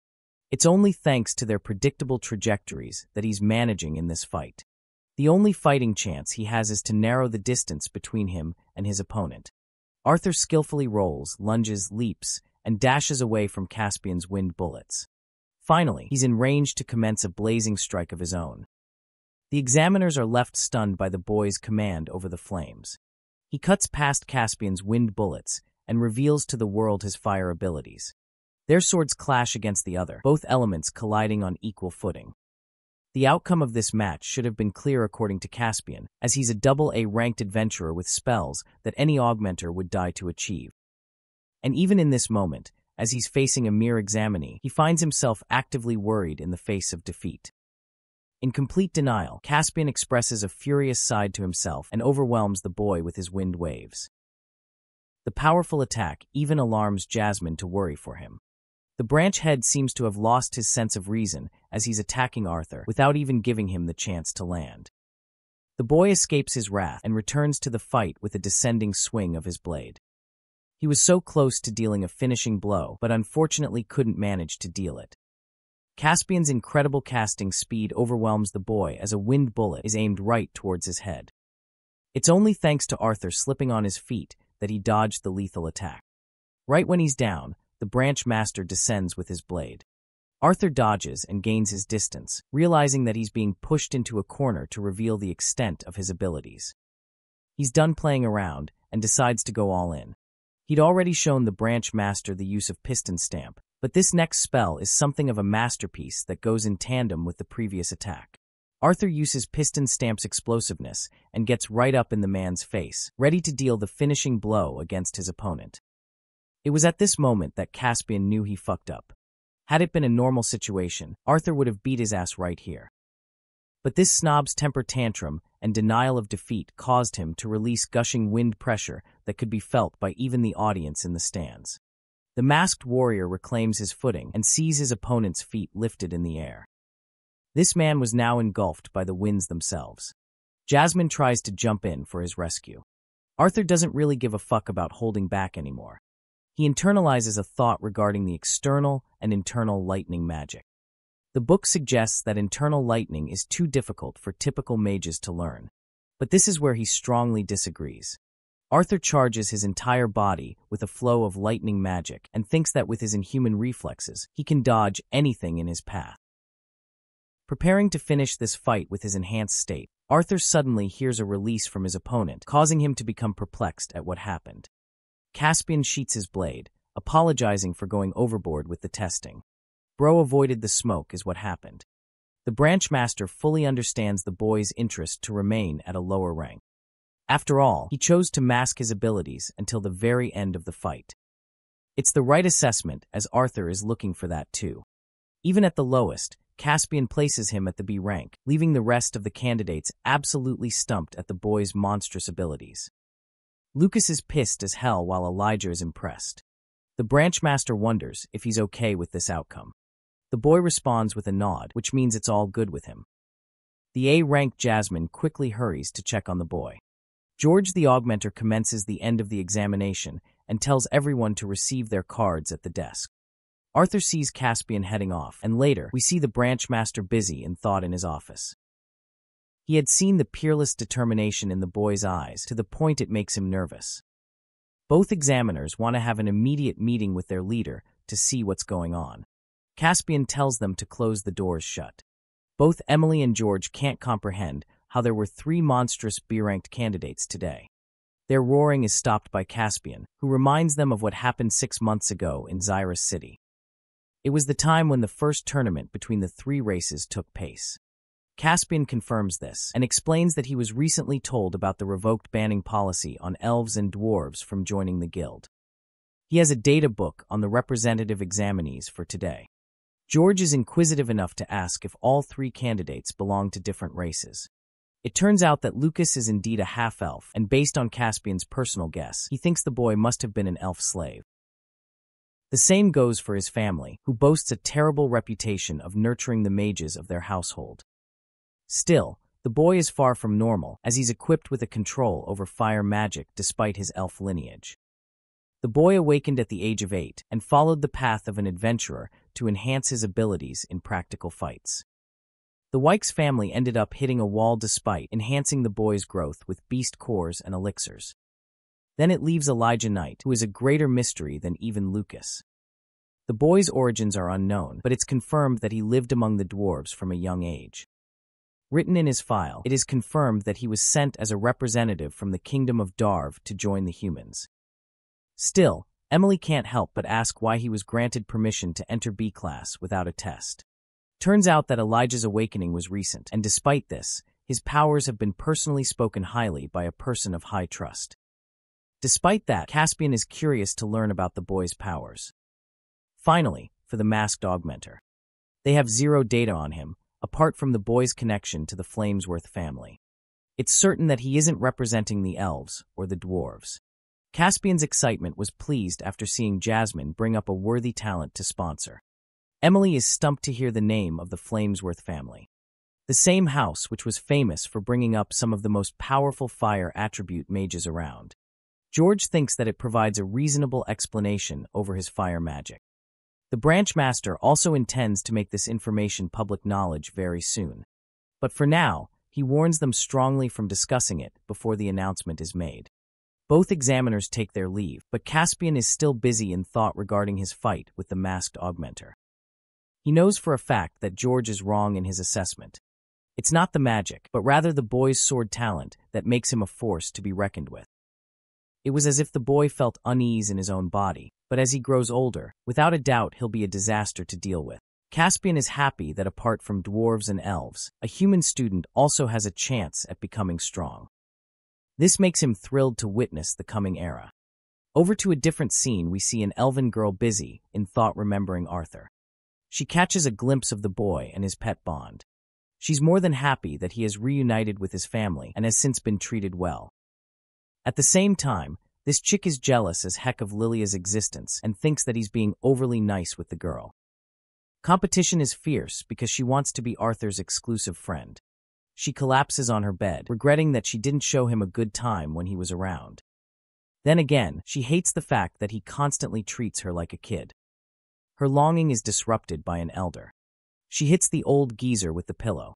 It's only thanks to their predictable trajectories that he's managing in this fight. The only fighting chance he has is to narrow the distance between him and his opponent. Arthur skillfully rolls, lunges, leaps, and dashes away from Caspian's wind bullets. Finally, he's in range to commence a blazing strike of his own. The examiners are left stunned by the boy's command over the flames. He cuts past Caspian's wind bullets and reveals to the world his fire abilities. Their swords clash against the other, both elements colliding on equal footing. The outcome of this match should have been clear according to Caspian, as he's a double-A ranked adventurer with spells that any augmenter would die to achieve. And even in this moment, as he's facing a mere examinee, he finds himself actively worried in the face of defeat. In complete denial, Caspian expresses a furious side to himself and overwhelms the boy with his wind waves. The powerful attack even alarms Jasmine to worry for him. The branch head seems to have lost his sense of reason as he's attacking Arthur without even giving him the chance to land. The boy escapes his wrath and returns to the fight with a descending swing of his blade. He was so close to dealing a finishing blow, but unfortunately couldn't manage to deal it. Caspian's incredible casting speed overwhelms the boy as a wind bullet is aimed right towards his head. It's only thanks to Arthur slipping on his feet that he dodged the lethal attack. Right when he's down, the branch master descends with his blade. Arthur dodges and gains his distance, realizing that he's being pushed into a corner to reveal the extent of his abilities. He's done playing around and decides to go all in. He'd already shown the branch master the use of piston stamp, but this next spell is something of a masterpiece that goes in tandem with the previous attack. Arthur uses piston stamp's explosiveness and gets right up in the man's face, ready to deal the finishing blow against his opponent. It was at this moment that Caspian knew he fucked up. Had it been a normal situation, Arthur would have beat his ass right here. But this snob's temper tantrum and denial of defeat caused him to release gushing wind pressure that could be felt by even the audience in the stands. The masked warrior reclaims his footing and sees his opponent's feet lifted in the air. This man was now engulfed by the winds themselves. Jasmine tries to jump in for his rescue. Arthur doesn't really give a fuck about holding back anymore. He internalizes a thought regarding the external and internal lightning magic. The book suggests that internal lightning is too difficult for typical mages to learn. But this is where he strongly disagrees. Arthur charges his entire body with a flow of lightning magic and thinks that with his inhuman reflexes, he can dodge anything in his path. Preparing to finish this fight with his enhanced state, Arthur suddenly hears a release from his opponent, causing him to become perplexed at what happened. Caspian sheets his blade, apologizing for going overboard with the testing. Bro avoided the smoke is what happened. The branch master fully understands the boy's interest to remain at a lower rank. After all, he chose to mask his abilities until the very end of the fight. It's the right assessment, as Arthur is looking for that too. Even at the lowest, Caspian places him at the B rank, leaving the rest of the candidates absolutely stumped at the boy's monstrous abilities. Lucas is pissed as hell while Elijah is impressed. The branch master wonders if he's okay with this outcome. The boy responds with a nod, which means it's all good with him. The A-rank Jasmine quickly hurries to check on the boy. George the Augmenter commences the end of the examination and tells everyone to receive their cards at the desk. Arthur sees Caspian heading off, and later we see the branch master busy in thought in his office. He had seen the peerless determination in the boy's eyes to the point it makes him nervous. Both examiners want to have an immediate meeting with their leader to see what's going on. Caspian tells them to close the doors shut. Both Emily and George can't comprehend how there were 3 monstrous B-ranked candidates today. Their roaring is stopped by Caspian, who reminds them of what happened 6 months ago in Xyrus City. It was the time when the first tournament between the 3 races took place. Caspian confirms this and explains that he was recently told about the revoked banning policy on elves and dwarves from joining the guild. He has a data book on the representative examinees for today. George is inquisitive enough to ask if all 3 candidates belong to different races. It turns out that Lucas is indeed a half-elf, and based on Caspian's personal guess, he thinks the boy must have been an elf slave. The same goes for his family, who boasts a terrible reputation of nurturing the mages of their household. Still, the boy is far from normal, as he's equipped with a control over fire magic despite his elf lineage. The boy awakened at the age of 8 and followed the path of an adventurer to enhance his abilities in practical fights. The Wykes family ended up hitting a wall despite enhancing the boy's growth with beast cores and elixirs. Then it leaves Elijah Knight, who is a greater mystery than even Lucas. The boy's origins are unknown, but it's confirmed that he lived among the dwarves from a young age. Written in his file, it is confirmed that he was sent as a representative from the kingdom of Darv to join the humans. Still, Emily can't help but ask why he was granted permission to enter B class without a test. Turns out that Elijah's awakening was recent, and despite this, his powers have been personally spoken highly by a person of high trust. Despite that, Caspian is curious to learn about the boy's powers. Finally, for the masked augmenter. They have zero data on him, apart from the boy's connection to the Flamesworth family. It's certain that he isn't representing the elves or the dwarves. Caspian's excitement was pleased after seeing Jasmine bring up a worthy talent to sponsor. Emily is stumped to hear the name of the Flamesworth family. The same house which was famous for bringing up some of the most powerful fire attribute mages around. George thinks that it provides a reasonable explanation over his fire magic. The branch master also intends to make this information public knowledge very soon. But for now, he warns them strongly from discussing it before the announcement is made. Both examiners take their leave, but Caspian is still busy in thought regarding his fight with the masked augmenter. He knows for a fact that George is wrong in his assessment. It's not the magic, but rather the boy's sword talent that makes him a force to be reckoned with. It was as if the boy felt unease in his own body, but as he grows older, without a doubt he'll be a disaster to deal with. Caspian is happy that apart from dwarves and elves, a human student also has a chance at becoming strong. This makes him thrilled to witness the coming era. Over to a different scene, we see an elven girl busy in thought remembering Arthur. She catches a glimpse of the boy and his pet Bond. She's more than happy that he has reunited with his family and has since been treated well. At the same time, this chick is jealous as heck of Lilia's existence and thinks that he's being overly nice with the girl. Competition is fierce because she wants to be Arthur's exclusive friend. She collapses on her bed, regretting that she didn't show him a good time when he was around. Then again, she hates the fact that he constantly treats her like a kid. Her longing is disrupted by an elder. She hits the old geezer with the pillow.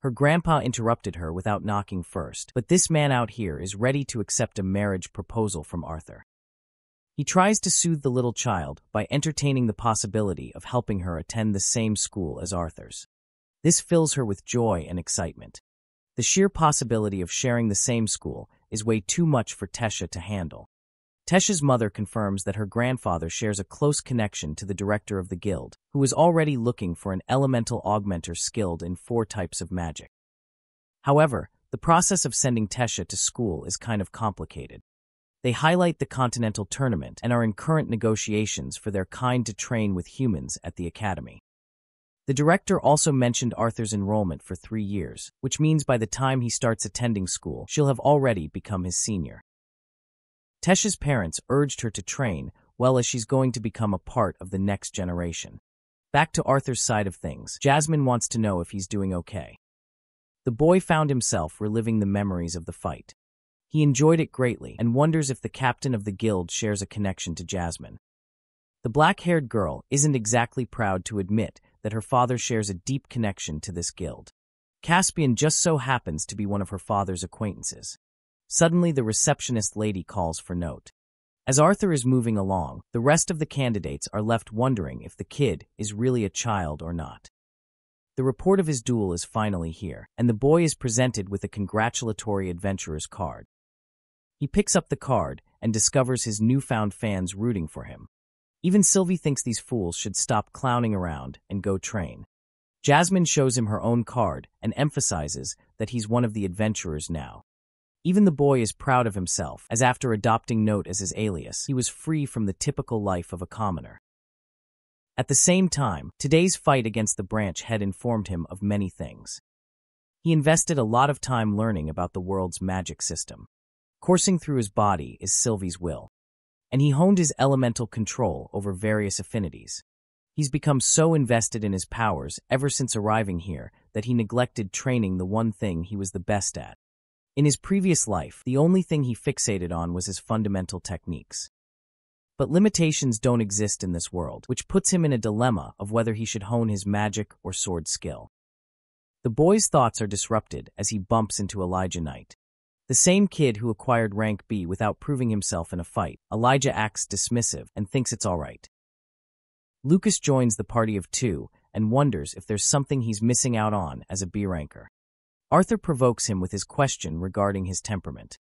Her grandpa interrupted her without knocking first, but this man out here is ready to accept a marriage proposal from Arthur. He tries to soothe the little child by entertaining the possibility of helping her attend the same school as Arthur's. This fills her with joy and excitement. The sheer possibility of sharing the same school is way too much for Tesha to handle. Tesha's mother confirms that her grandfather shares a close connection to the director of the guild, who is already looking for an elemental augmenter skilled in 4 types of magic. However, the process of sending Tesha to school is kind of complicated. They highlight the Continental Tournament and are in current negotiations for their kind to train with humans at the academy. The director also mentioned Arthur's enrollment for 3 years, which means by the time he starts attending school, she'll have already become his senior. Tesha's parents urged her to train, well as she's going to become a part of the next generation. Back to Arthur's side of things, Jasmine wants to know if he's doing okay. The boy found himself reliving the memories of the fight. He enjoyed it greatly and wonders if the captain of the guild shares a connection to Jasmine. The black-haired girl isn't exactly proud to admit that her father shares a deep connection to this guild. Caspian just so happens to be one of her father's acquaintances. Suddenly, the receptionist lady calls for note. As Arthur is moving along, the rest of the candidates are left wondering if the kid is really a child or not. The report of his duel is finally here, and the boy is presented with a congratulatory adventurer's card. He picks up the card and discovers his newfound fans rooting for him. Even Sylvie thinks these fools should stop clowning around and go train. Jasmine shows him her own card and emphasizes that he's one of the adventurers now. Even the boy is proud of himself, as after adopting Note as his alias, he was free from the typical life of a commoner. At the same time, today's fight against the branch had informed him of many things. He invested a lot of time learning about the world's magic system. Coursing through his body is Sylvie's will, and he honed his elemental control over various affinities. He's become so invested in his powers ever since arriving here that he neglected training the one thing he was the best at. In his previous life, the only thing he fixated on was his fundamental techniques. But limitations don't exist in this world, which puts him in a dilemma of whether he should hone his magic or sword skill. The boy's thoughts are disrupted as he bumps into Elijah Knight. The same kid who acquired rank B without proving himself in a fight. Elijah acts dismissive and thinks it's all right. Lucas joins the party of 2 and wonders if there's something he's missing out on as a B ranker. Arthur provokes him with his question regarding his temperament.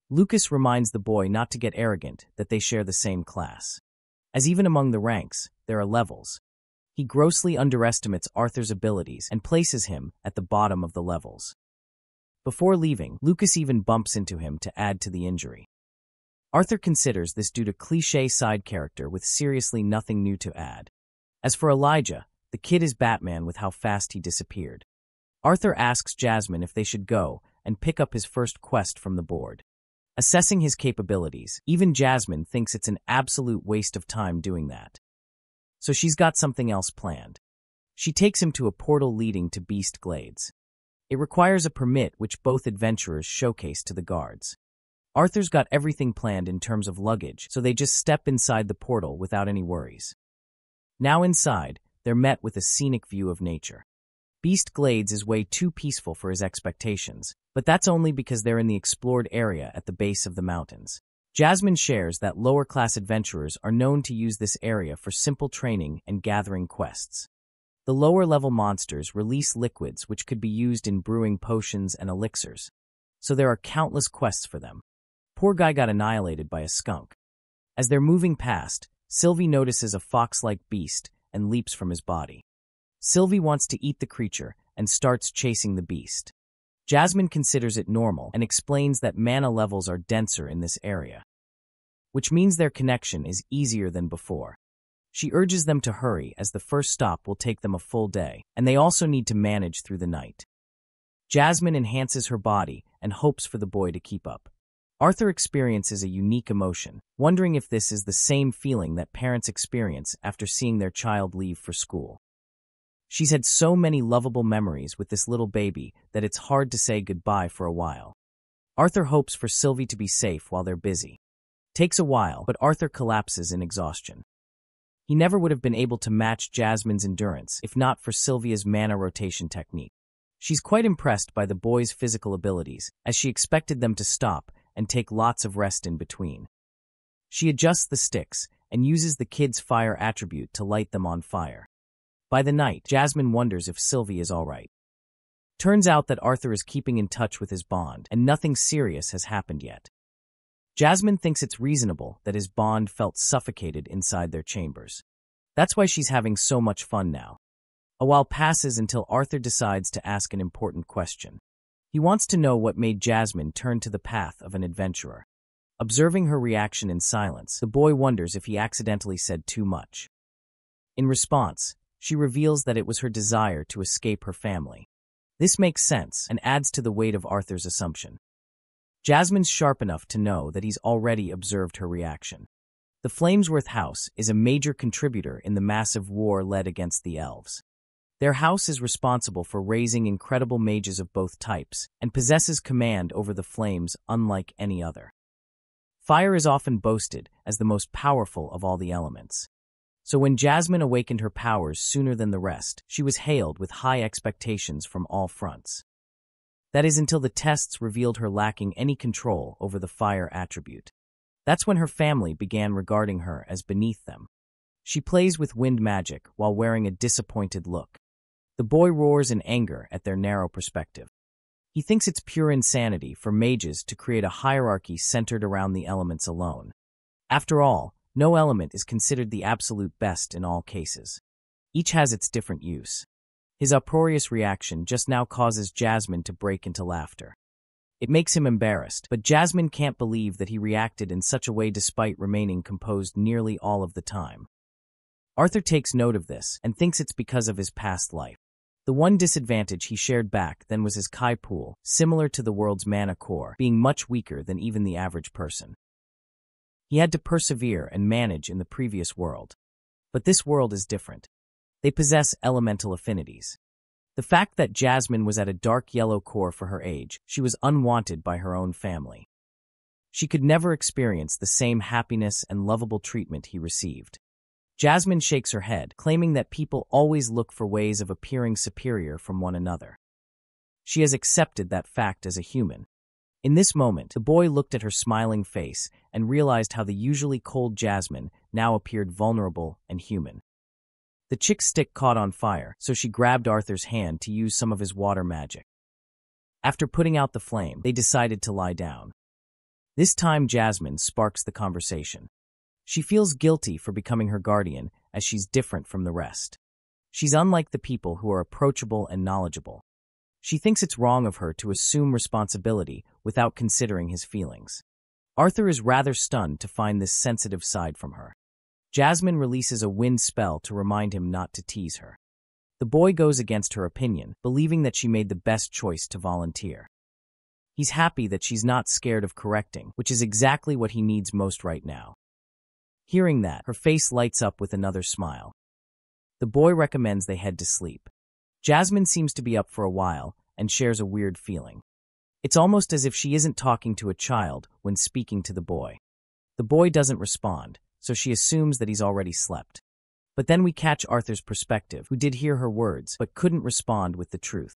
Lucas reminds the boy not to get arrogant, that they share the same class. as even among the ranks, there are levels. He grossly underestimates Arthur's abilities and places him at the bottom of the levels. Before leaving, Lucas even bumps into him to add to the injury. Arthur considers this due to cliché side character with seriously nothing new to add. As for Elijah, the kid is Batman with how fast he disappeared. Arthur asks Jasmine if they should go and pick up his first quest from the board. Assessing his capabilities, even Jasmine thinks it's an absolute waste of time doing that. So she's got something else planned. She takes him to a portal leading to Beast Glades. It requires a permit which both adventurers showcase to the guards. Arthur's got everything planned in terms of luggage, so they just step inside the portal without any worries. Now inside, they're met with a scenic view of nature. Beast Glades is way too peaceful for his expectations, but that's only because they're in the explored area at the base of the mountains. Jasmine shares that lower-class adventurers are known to use this area for simple training and gathering quests. The lower-level monsters release liquids which could be used in brewing potions and elixirs, so there are countless quests for them. Poor guy got annihilated by a skunk. As they're moving past, Sylvie notices a fox-like beast and leaps from his body. Sylvie wants to eat the creature and starts chasing the beast. Jasmine considers it normal and explains that mana levels are denser in this area, which means their connection is easier than before. She urges them to hurry as the first stop will take them a full day, and they also need to manage through the night. Jasmine enhances her body and hopes for the boy to keep up. Arthur experiences a unique emotion, wondering if this is the same feeling that parents experience after seeing their child leave for school. She's had so many lovable memories with this little baby that it's hard to say goodbye for a while. Arthur hopes for Sylvie to be safe while they're busy. Takes a while, but Arthur collapses in exhaustion. He never would have been able to match Jasmine's endurance if not for Sylvia's mana rotation technique. She's quite impressed by the boys' physical abilities, as she expected them to stop and take lots of rest in between. She adjusts the sticks and uses the kid's fire attribute to light them on fire. By the night, Jasmine wonders if Sylvie is all right. Turns out that Arthur is keeping in touch with his bond, and nothing serious has happened yet. Jasmine thinks it's reasonable that his bond felt suffocated inside their chambers. That's why she's having so much fun now. A while passes until Arthur decides to ask an important question. He wants to know what made Jasmine turn to the path of an adventurer. Observing her reaction in silence, the boy wonders if he accidentally said too much. In response, she reveals that it was her desire to escape her family. This makes sense and adds to the weight of Arthur's assumption. Jasmine's sharp enough to know that he's already observed her reaction. The Flamesworth house is a major contributor in the massive war led against the elves. Their house is responsible for raising incredible mages of both types and possesses command over the flames unlike any other. Fire is often boasted as the most powerful of all the elements. So when Jasmine awakened her powers sooner than the rest, she was hailed with high expectations from all fronts. That is until the tests revealed her lacking any control over the fire attribute. That's when her family began regarding her as beneath them. She plays with wind magic while wearing a disappointed look. The boy roars in anger at their narrow perspective. He thinks it's pure insanity for mages to create a hierarchy centered around the elements alone. After all, no element is considered the absolute best in all cases. Each has its different use. His uproarious reaction just now causes Jasmine to break into laughter. It makes him embarrassed, but Jasmine can't believe that he reacted in such a way despite remaining composed nearly all of the time. Arthur takes note of this and thinks it's because of his past life. The one disadvantage he shared back then was his Kai pool, similar to the world's mana core, being much weaker than even the average person. He had to persevere and manage in the previous world. But this world is different. They possess elemental affinities. The fact that Jasmine was at a dark yellow core for her age, she was unwanted by her own family. She could never experience the same happiness and lovable treatment he received. Jasmine shakes her head, claiming that people always look for ways of appearing superior from one another. She has accepted that fact as a human. In this moment, the boy looked at her smiling face and realized how the usually cold Jasmine now appeared vulnerable and human. The chick's stick caught on fire, so she grabbed Arthur's hand to use some of his water magic. After putting out the flame, they decided to lie down. This time Jasmine sparks the conversation. She feels guilty for becoming her guardian, as she's different from the rest. She's unlike the people who are approachable and knowledgeable. She thinks it's wrong of her to assume responsibility without considering his feelings. Arthur is rather stunned to find this sensitive side from her. Jasmine releases a wind spell to remind him not to tease her. The boy goes against her opinion, believing that she made the best choice to volunteer. He's happy that she's not scared of correcting, which is exactly what he needs most right now. Hearing that, her face lights up with another smile. The boy recommends they head to sleep. Jasmine seems to be up for a while and shares a weird feeling. It's almost as if she isn't talking to a child when speaking to the boy. The boy doesn't respond, so she assumes that he's already slept. But then we catch Arthur's perspective, who did hear her words but couldn't respond with the truth.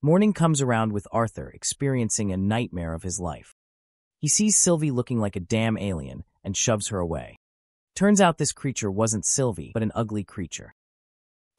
Morning comes around with Arthur experiencing a nightmare of his life. He sees Sylvie looking like a damn alien and shoves her away. Turns out this creature wasn't Sylvie, but an ugly creature.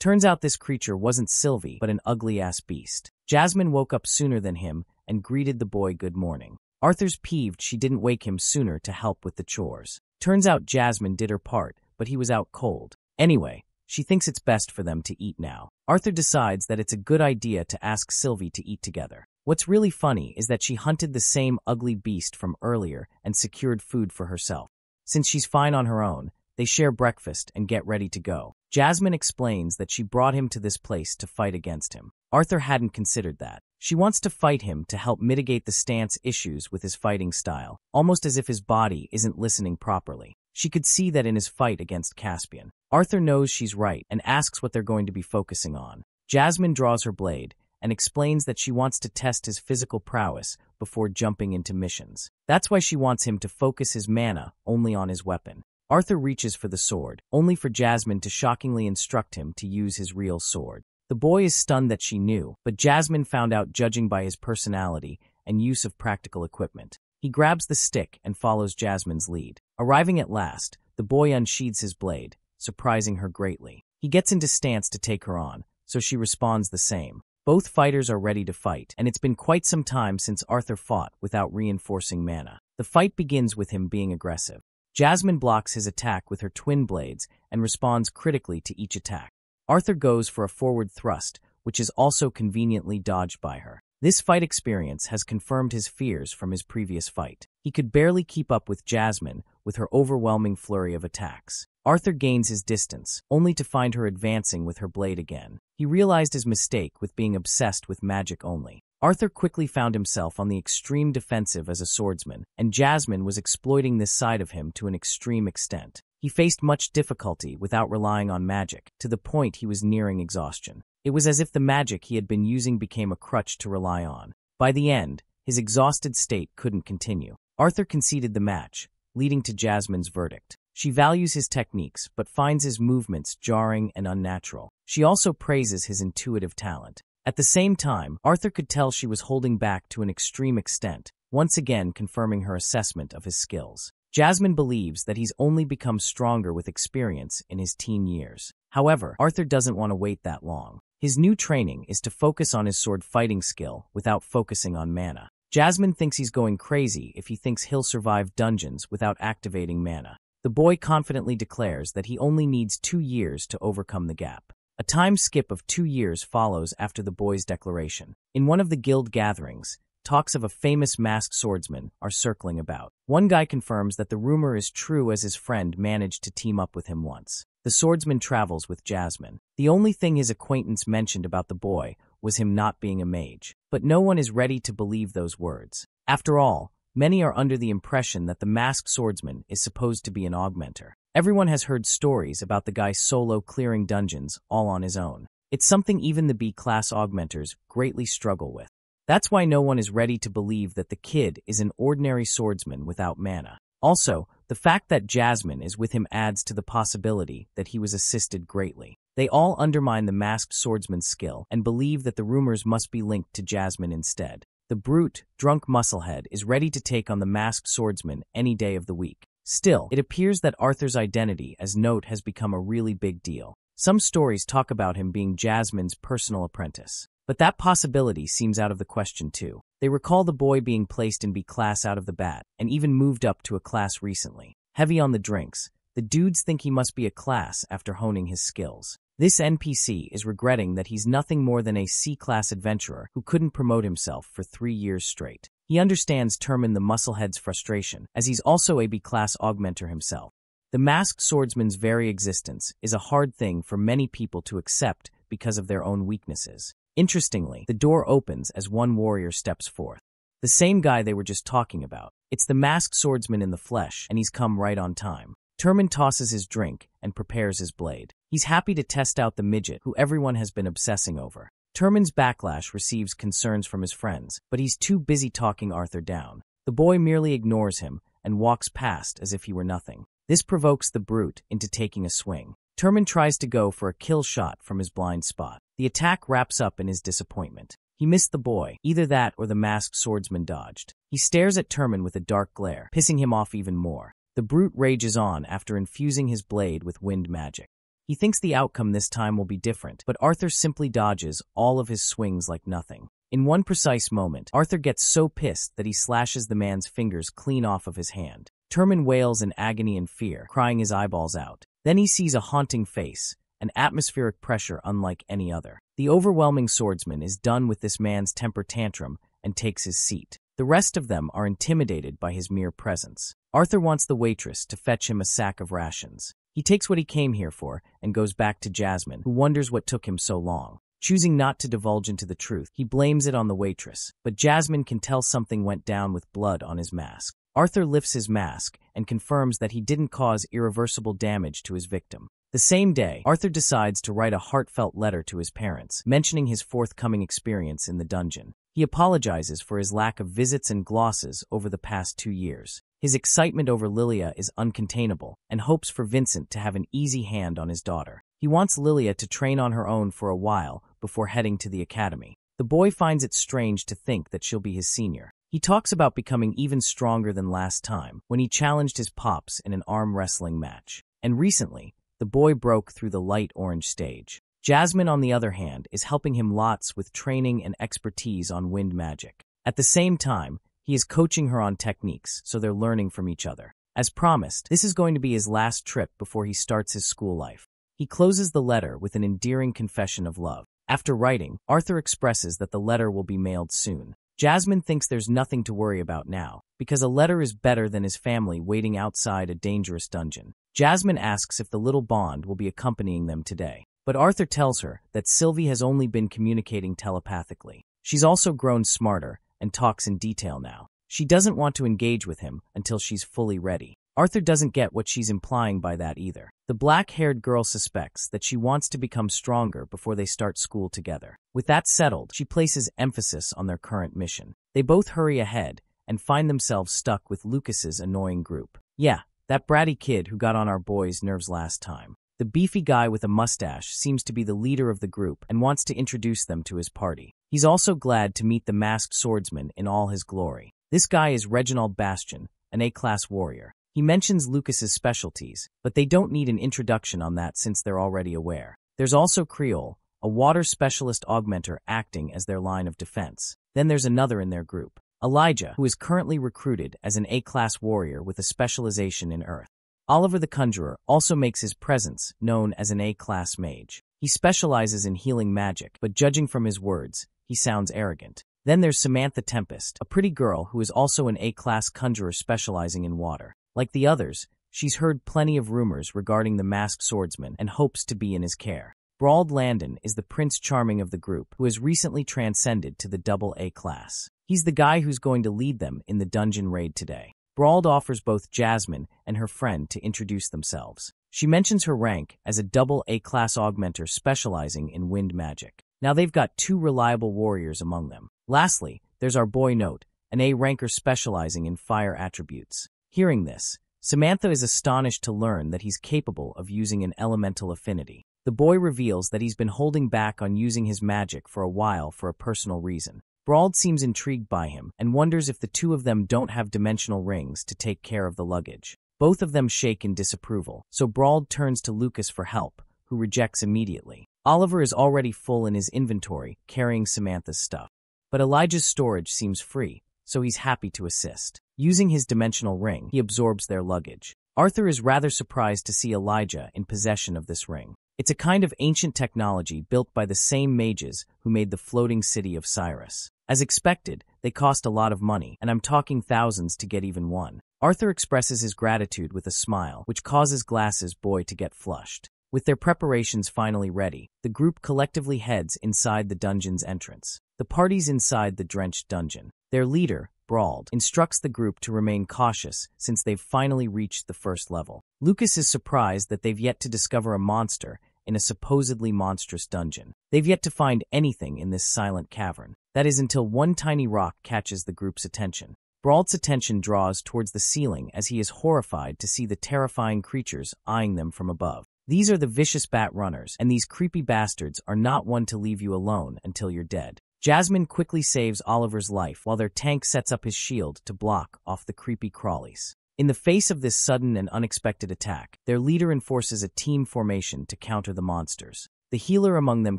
But an ugly-ass beast. Jasmine woke up sooner than him and greeted the boy good morning. Arthur's peeved she didn't wake him sooner to help with the chores. Turns out Jasmine did her part, but he was out cold. Anyway, she thinks it's best for them to eat now. Arthur decides that it's a good idea to ask Sylvie to eat together. What's really funny is that she hunted the same ugly beast from earlier and secured food for herself. Since she's fine on her own, they share breakfast and get ready to go. Jasmine explains that she brought him to this place to fight against him. Arthur hadn't considered that. She wants to fight him to help mitigate the stance issues with his fighting style, almost as if his body isn't listening properly. She could see that in his fight against Caspian. Arthur knows she's right and asks what they're going to be focusing on. Jasmine draws her blade and explains that she wants to test his physical prowess before jumping into missions. That's why she wants him to focus his mana only on his weapon. Arthur reaches for the sword, only for Jasmine to shockingly instruct him to use his real sword. The boy is stunned that she knew, but Jasmine found out judging by his personality and use of practical equipment. He grabs the stick and follows Jasmine's lead. Arriving at last, the boy unsheathes his blade, surprising her greatly. He gets into stance to take her on, so she responds the same. Both fighters are ready to fight, and it's been quite some time since Arthur fought without reinforcing mana. The fight begins with him being aggressive. Jasmine blocks his attack with her twin blades and responds critically to each attack. Arthur goes for a forward thrust, which is also conveniently dodged by her. This fight experience has confirmed his fears from his previous fight. He could barely keep up with Jasmine with her overwhelming flurry of attacks. Arthur gains his distance, only to find her advancing with her blade again. He realized his mistake with being obsessed with magic only. Arthur quickly found himself on the extreme defensive as a swordsman, and Jasmine was exploiting this side of him to an extreme extent. He faced much difficulty without relying on magic, to the point he was nearing exhaustion. It was as if the magic he had been using became a crutch to rely on. By the end, his exhausted state couldn't continue. Arthur conceded the match, leading to Jasmine's verdict. She values his techniques, but finds his movements jarring and unnatural. She also praises his intuitive talent. At the same time, Arthur could tell she was holding back to an extreme extent, once again confirming her assessment of his skills. Jasmine believes that he's only become stronger with experience in his teen years. However, Arthur doesn't want to wait that long. His new training is to focus on his sword fighting skill without focusing on mana. Jasmine thinks he's going crazy if he thinks he'll survive dungeons without activating mana. The boy confidently declares that he only needs 2 years to overcome the gap. A time skip of 2 years follows after the boy's declaration. In one of the guild gatherings, talks of a famous masked swordsman are circling about. One guy confirms that the rumor is true as his friend managed to team up with him once. The swordsman travels with Jasmine. The only thing his acquaintance mentioned about the boy was him not being a mage. But no one is ready to believe those words. After all, many are under the impression that the masked swordsman is supposed to be an augmenter. Everyone has heard stories about the guy solo clearing dungeons all on his own. It's something even the B-class augmenters greatly struggle with. That's why no one is ready to believe that the kid is an ordinary swordsman without mana. Also, the fact that Jasmine is with him adds to the possibility that he was assisted greatly. They all undermine the masked swordsman's skill and believe that the rumors must be linked to Jasmine instead. The brute, drunk musclehead is ready to take on the masked swordsman any day of the week. Still, it appears that Arthur's identity as Note has become a really big deal. Some stories talk about him being Jasmine's personal apprentice. But that possibility seems out of the question too. They recall the boy being placed in B class out of the bat, and even moved up to a class recently. heavy on the drinks. The dudes think he must be a class after honing his skills. This NPC is regretting that he's nothing more than a C-class adventurer who couldn't promote himself for 3 years straight. He understands Termin the musclehead's frustration, as he's also a B-class augmenter himself. The masked swordsman's very existence is a hard thing for many people to accept because of their own weaknesses. Interestingly, the door opens as one warrior steps forth. The same guy they were just talking about. It's the masked swordsman in the flesh, and he's come right on time. Termin tosses his drink and prepares his blade. He's happy to test out the midget who everyone has been obsessing over. Termin's backlash receives concerns from his friends, but he's too busy talking Arthur down. The boy merely ignores him and walks past as if he were nothing. This provokes the brute into taking a swing. Termin tries to go for a kill shot from his blind spot. The attack wraps up in his disappointment. He missed the boy. Either that or the masked swordsman dodged. He stares at Termin with a dark glare, pissing him off even more. The brute rages on after infusing his blade with wind magic. He thinks the outcome this time will be different, but Arthur simply dodges all of his swings like nothing. In one precise moment, Arthur gets so pissed that he slashes the man's fingers clean off of his hand. Termin wails in agony and fear, crying his eyeballs out. Then he sees a haunting face, an atmospheric pressure unlike any other. The overwhelming swordsman is done with this man's temper tantrum and takes his seat. The rest of them are intimidated by his mere presence. Arthur wants the waitress to fetch him a sack of rations. He takes what he came here for and goes back to Jasmine, who wonders what took him so long. Choosing not to divulge into the truth, he blames it on the waitress, but Jasmine can tell something went down with blood on his mask. Arthur lifts his mask and confirms that he didn't cause irreversible damage to his victim. The same day, Arthur decides to write a heartfelt letter to his parents, mentioning his forthcoming experience in the dungeon. He apologizes for his lack of visits and glosses over the past 2 years. His excitement over Lilia is uncontainable and hopes for Vincent to have an easy hand on his daughter. He wants Lilia to train on her own for a while before heading to the academy. The boy finds it strange to think that she'll be his senior. He talks about becoming even stronger than last time when he challenged his pops in an arm wrestling match. And recently, the boy broke through the light orange stage. Jasmine, on the other hand, is helping him lots with training and expertise on wind magic. At the same time, he is coaching her on techniques, so they're learning from each other. As promised, this is going to be his last trip before he starts his school life. He closes the letter with an endearing confession of love. After writing, Arthur expresses that the letter will be mailed soon. Jasmine thinks there's nothing to worry about now, because a letter is better than his family waiting outside a dangerous dungeon. Jasmine asks if the little Bond will be accompanying them today, but Arthur tells her that Sylvie has only been communicating telepathically. She's also grown smarter and talks in detail now. She doesn't want to engage with him until she's fully ready. Arthur doesn't get what she's implying by that either. The black-haired girl suspects that she wants to become stronger before they start school together. With that settled, she places emphasis on their current mission. They both hurry ahead and find themselves stuck with Lucas's annoying group. Yeah, that bratty kid who got on our boys' nerves last time. The beefy guy with a mustache seems to be the leader of the group and wants to introduce them to his party. He's also glad to meet the masked swordsman in all his glory. This guy is Reginald Bastion, an A-class warrior. He mentions Lucas's specialties, but they don't need an introduction on that since they're already aware. There's also Creole, a water specialist augmenter acting as their line of defense. Then there's another in their group, Elijah, who is currently recruited as an A-class warrior with a specialization in earth. Oliver the Conjurer also makes his presence known as an A-class mage. He specializes in healing magic, but judging from his words, he sounds arrogant. Then there's Samantha Tempest, a pretty girl who is also an A-class conjurer specializing in water. Like the others, she's heard plenty of rumors regarding the masked swordsman and hopes to be in his care. Brauld Landon is the Prince Charming of the group, who has recently transcended to the double A class. He's the guy who's going to lead them in the dungeon raid today. Brauld offers both Jasmine and her friend to introduce themselves. She mentions her rank as a double A-class augmenter specializing in wind magic. Now they've got 2 reliable warriors among them. Lastly, there's our boy Note, an A-ranker specializing in fire attributes. Hearing this, Samantha is astonished to learn that he's capable of using an elemental affinity. The boy reveals that he's been holding back on using his magic for a while for a personal reason. Brauld seems intrigued by him and wonders if the 2 of them don't have dimensional rings to take care of the luggage. Both of them shake in disapproval, so Brauld turns to Lucas for help, who rejects immediately. Oliver is already full in his inventory, carrying Samantha's stuff. But Elijah's storage seems free, so he's happy to assist. Using his dimensional ring, he absorbs their luggage. Arthur is rather surprised to see Elijah in possession of this ring. It's a kind of ancient technology built by the same mages who made the floating city of Cyrus. As expected, they cost a lot of money, and I'm talking thousands to get even one. Arthur expresses his gratitude with a smile, which causes Glass's boy to get flushed. With their preparations finally ready, the group collectively heads inside the dungeon's entrance. The party's inside the drenched dungeon. Their leader, Brauld, instructs the group to remain cautious since they've finally reached the first level. Lucas is surprised that they've yet to discover a monster in a supposedly monstrous dungeon. They've yet to find anything in this silent cavern. That is until one tiny rock catches the group's attention. Brauld's attention draws towards the ceiling as he is horrified to see the terrifying creatures eyeing them from above. These are the vicious bat runners, and these creepy bastards are not one to leave you alone until you're dead. Jasmine quickly saves Oliver's life while their tank sets up his shield to block off the creepy crawlies. In the face of this sudden and unexpected attack, their leader enforces a team formation to counter the monsters. The healer among them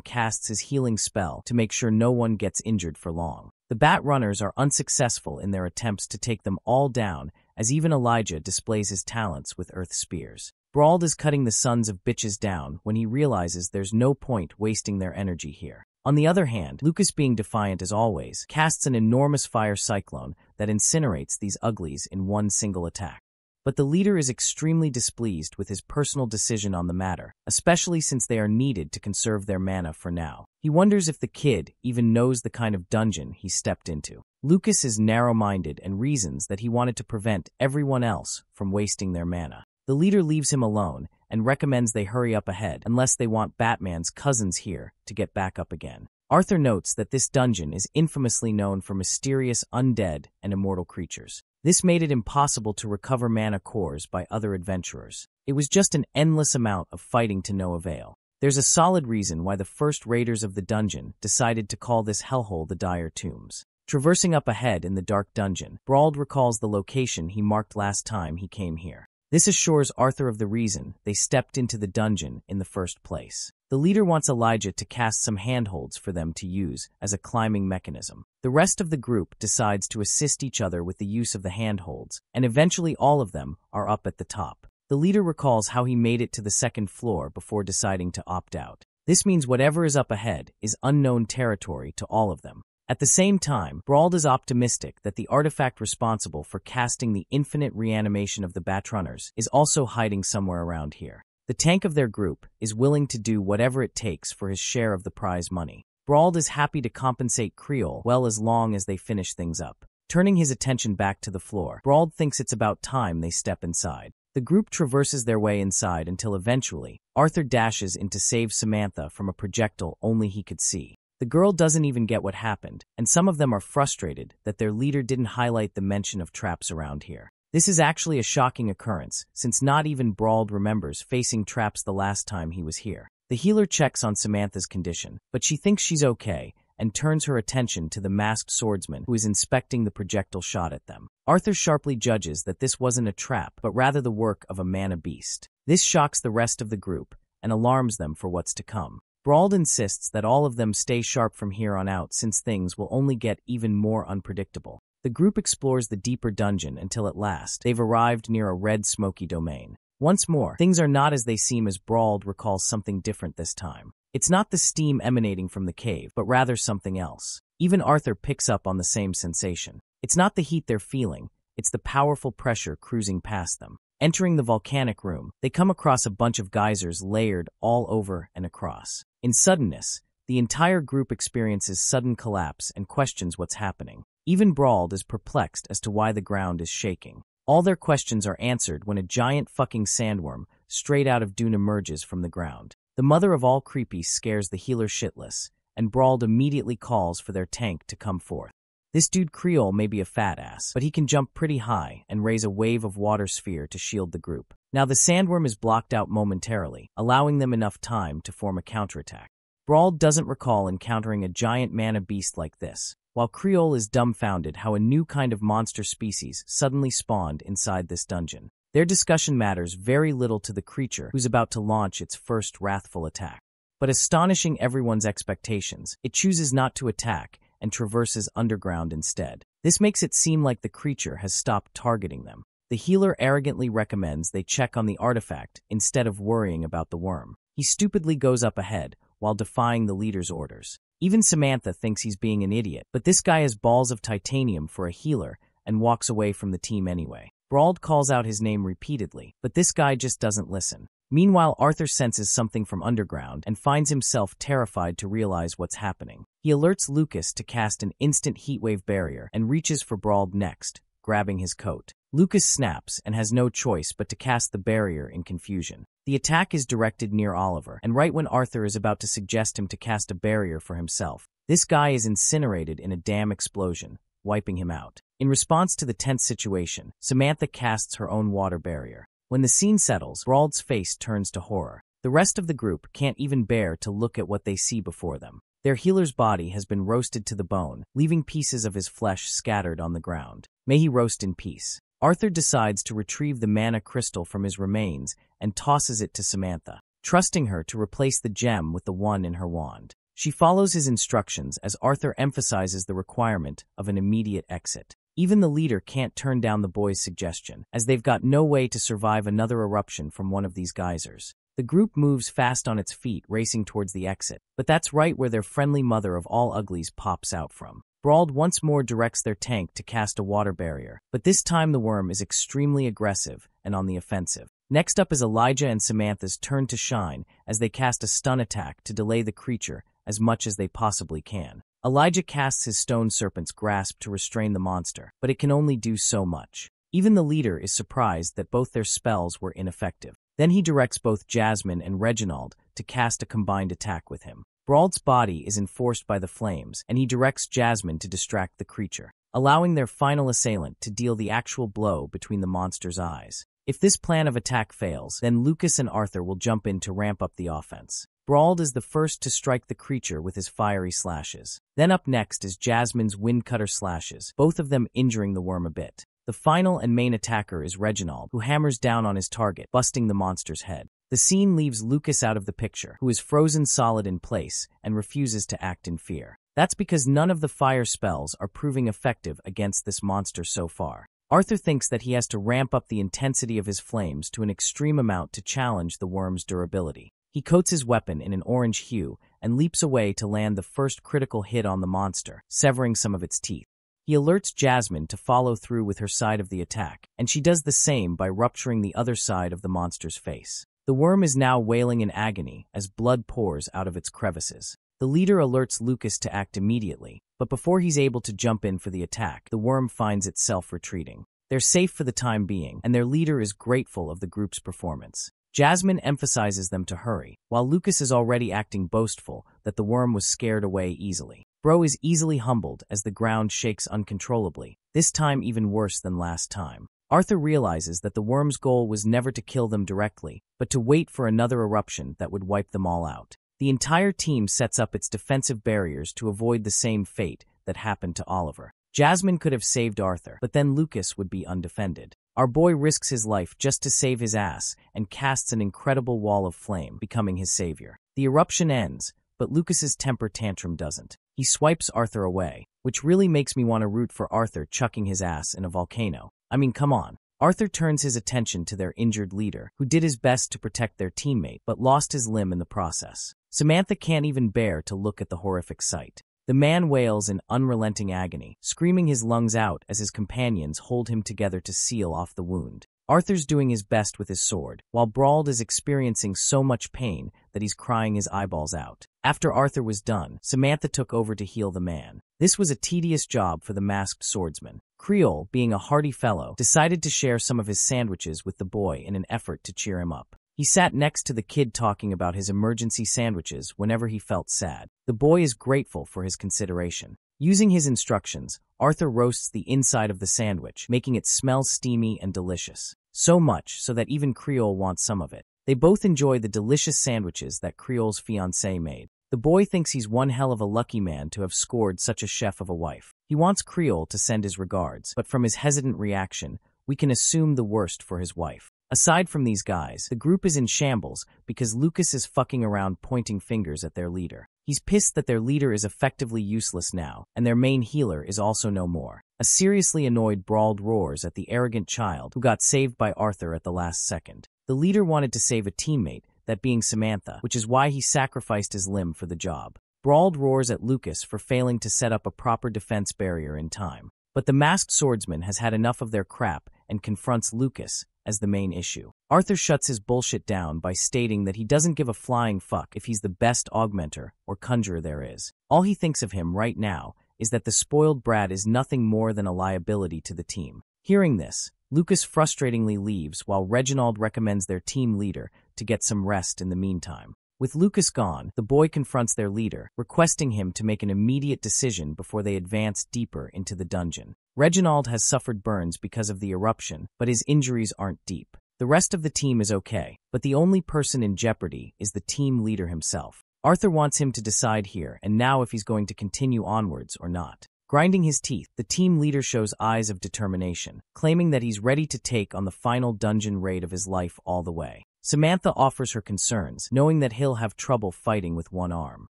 casts his healing spell to make sure no one gets injured for long. The bat runners are unsuccessful in their attempts to take them all down, as even Elijah displays his talents with earth spears. Brauld is cutting the sons of bitches down when he realizes there's no point wasting their energy here. On the other hand, Lucas, being defiant as always, casts an enormous fire cyclone that incinerates these uglies in one single attack. But the leader is extremely displeased with his personal decision on the matter, especially since they are needed to conserve their mana for now. He wonders if the kid even knows the kind of dungeon he stepped into. Lucas is narrow-minded and reasons that he wanted to prevent everyone else from wasting their mana. The leader leaves him alone and recommends they hurry up ahead unless they want Batman's cousins here to get back up again. Arthur notes that this dungeon is infamously known for mysterious undead and immortal creatures. This made it impossible to recover mana cores by other adventurers. It was just an endless amount of fighting to no avail. There's a solid reason why the first raiders of the dungeon decided to call this hellhole the Dire Tombs. Traversing up ahead in the dark dungeon, Brauld recalls the location he marked last time he came here. This assures Arthur of the reason they stepped into the dungeon in the first place. The leader wants Elijah to cast some handholds for them to use as a climbing mechanism. The rest of the group decides to assist each other with the use of the handholds, and eventually all of them are up at the top. The leader recalls how he made it to the second floor before deciding to opt out. This means whatever is up ahead is unknown territory to all of them. At the same time, Brauld is optimistic that the artifact responsible for casting the infinite reanimation of the Batrunners is also hiding somewhere around here. The tank of their group is willing to do whatever it takes for his share of the prize money. Brauld is happy to compensate Creole well as long as they finish things up. Turning his attention back to the floor, Brauld thinks it's about time they step inside. The group traverses their way inside until eventually, Arthur dashes in to save Samantha from a projectile only he could see. The girl doesn't even get what happened, and some of them are frustrated that their leader didn't highlight the mention of traps around here. This is actually a shocking occurrence, since not even Brauld remembers facing traps the last time he was here. The healer checks on Samantha's condition, but she thinks she's okay, and turns her attention to the masked swordsman who is inspecting the projectile shot at them. Arthur sharply judges that this wasn't a trap, but rather the work of a mana beast. This shocks the rest of the group, and alarms them for what's to come. Brauld insists that all of them stay sharp from here on out since things will only get even more unpredictable. The group explores the deeper dungeon until at last they've arrived near a red smoky domain. Once more, things are not as they seem as Brauld recalls something different this time. It's not the steam emanating from the cave, but rather something else. Even Arthur picks up on the same sensation. It's not the heat they're feeling, it's the powerful pressure cruising past them. Entering the volcanic room, they come across a bunch of geysers layered all over and across. In suddenness, the entire group experiences sudden collapse and questions what's happening. Even Brauld is perplexed as to why the ground is shaking. All their questions are answered when a giant fucking sandworm straight out of Dune emerges from the ground. The mother of all creepy scares the healer shitless, and Brauld immediately calls for their tank to come forth. This dude Creole may be a fat ass, but he can jump pretty high and raise a wave of water sphere to shield the group. Now the sandworm is blocked out momentarily, allowing them enough time to form a counterattack. Brauld doesn't recall encountering a giant mana beast like this, while Creole is dumbfounded how a new kind of monster species suddenly spawned inside this dungeon. Their discussion matters very little to the creature who's about to launch its first wrathful attack. But astonishing everyone's expectations, it chooses not to attack and traverses underground instead. This makes it seem like the creature has stopped targeting them. The healer arrogantly recommends they check on the artifact instead of worrying about the worm. He stupidly goes up ahead while defying the leader's orders. Even Samantha thinks he's being an idiot, but this guy has balls of titanium for a healer and walks away from the team anyway. Brauld calls out his name repeatedly, but this guy just doesn't listen. Meanwhile, Arthur senses something from underground and finds himself terrified to realize what's happening. He alerts Lucas to cast an instant heatwave barrier and reaches for Brauld next, grabbing his coat. Lucas snaps and has no choice but to cast the barrier in confusion. The attack is directed near Oliver, and right when Arthur is about to suggest him to cast a barrier for himself, this guy is incinerated in a dam explosion, wiping him out. In response to the tense situation, Samantha casts her own water barrier. When the scene settles, Brauld's face turns to horror. The rest of the group can't even bear to look at what they see before them. Their healer's body has been roasted to the bone, leaving pieces of his flesh scattered on the ground. May he roast in peace. Arthur decides to retrieve the mana crystal from his remains and tosses it to Samantha, trusting her to replace the gem with the one in her wand. She follows his instructions as Arthur emphasizes the requirement of an immediate exit. Even the leader can't turn down the boys' suggestion, as they've got no way to survive another eruption from one of these geysers. The group moves fast on its feet, racing towards the exit, but that's right where their friendly mother of all uglies pops out from. Brauld once more directs their tank to cast a water barrier, but this time the worm is extremely aggressive and on the offensive. Next up is Elijah and Samantha's turn to shine as they cast a stun attack to delay the creature as much as they possibly can. Elijah casts his stone serpent's grasp to restrain the monster, but it can only do so much. Even the leader is surprised that both their spells were ineffective. Then he directs both Jasmine and Reginald to cast a combined attack with him. Brauld's body is enforced by the flames, and he directs Jasmine to distract the creature, allowing their final assailant to deal the actual blow between the monster's eyes. If this plan of attack fails, then Lucas and Arthur will jump in to ramp up the offense. Brauld is the first to strike the creature with his fiery slashes. Then up next is Jasmine's windcutter slashes, both of them injuring the worm a bit. The final and main attacker is Reginald, who hammers down on his target, busting the monster's head. The scene leaves Lucas out of the picture, who is frozen solid in place and refuses to act in fear. That's because none of the fire spells are proving effective against this monster so far. Arthur thinks that he has to ramp up the intensity of his flames to an extreme amount to challenge the worm's durability. He coats his weapon in an orange hue and leaps away to land the first critical hit on the monster, severing some of its teeth. He alerts Jasmine to follow through with her side of the attack, and she does the same by rupturing the other side of the monster's face. The worm is now wailing in agony as blood pours out of its crevices. The leader alerts Lucas to act immediately, but before he's able to jump in for the attack, the worm finds itself retreating. They're safe for the time being, and their leader is grateful of the group's performance. Jasmine emphasizes them to hurry, while Lucas is already acting boastful that the worm was scared away easily. Bro is easily humbled as the ground shakes uncontrollably, this time even worse than last time. Arthur realizes that the worm's goal was never to kill them directly, but to wait for another eruption that would wipe them all out. The entire team sets up its defensive barriers to avoid the same fate that happened to Oliver. Jasmine could have saved Arthur, but then Lucas would be undefended. Our boy risks his life just to save his ass and casts an incredible wall of flame, becoming his savior. The eruption ends, but Lucas's temper tantrum doesn't. He swipes Arthur away, which really makes me want to root for Arthur chucking his ass in a volcano. I mean, come on. Arthur turns his attention to their injured leader, who did his best to protect their teammate, but lost his limb in the process. Samantha can't even bear to look at the horrific sight. The man wails in unrelenting agony, screaming his lungs out as his companions hold him together to seal off the wound. Arthur's doing his best with his sword, while Brauld is experiencing so much pain that he's crying his eyeballs out. After Arthur was done, Samantha took over to heal the man. This was a tedious job for the masked swordsman. Creole, being a hearty fellow, decided to share some of his sandwiches with the boy in an effort to cheer him up. He sat next to the kid talking about his emergency sandwiches whenever he felt sad. The boy is grateful for his consideration. Using his instructions, Arthur roasts the inside of the sandwich, making it smell steamy and delicious. So much so that even Creole wants some of it. They both enjoy the delicious sandwiches that Creole's fiancée made. The boy thinks he's one hell of a lucky man to have scored such a chef of a wife. He wants Creole to send his regards, but from his hesitant reaction, we can assume the worst for his wife. Aside from these guys, the group is in shambles because Lucas is fucking around pointing fingers at their leader. He's pissed that their leader is effectively useless now, and their main healer is also no more. A seriously annoyed Brawl roars at the arrogant child who got saved by Arthur at the last second. The leader wanted to save a teammate, that being Samantha, which is why he sacrificed his limb for the job. Brawl roars at Lucas for failing to set up a proper defense barrier in time. But the masked swordsman has had enough of their crap and confronts Lucas as the main issue. Arthur shuts his bullshit down by stating that he doesn't give a flying fuck if he's the best augmenter or conjurer there is. All he thinks of him right now is that the spoiled brat is nothing more than a liability to the team. Hearing this, Lucas frustratingly leaves while Reginald recommends their team leader to get some rest in the meantime. With Lucas gone, the boy confronts their leader, requesting him to make an immediate decision before they advance deeper into the dungeon. Reginald has suffered burns because of the eruption, but his injuries aren't deep. The rest of the team is okay, but the only person in jeopardy is the team leader himself. Arthur wants him to decide here and now if he's going to continue onwards or not. Grinding his teeth, the team leader shows eyes of determination, claiming that he's ready to take on the final dungeon raid of his life all the way. Samantha offers her concerns, knowing that he'll have trouble fighting with one arm.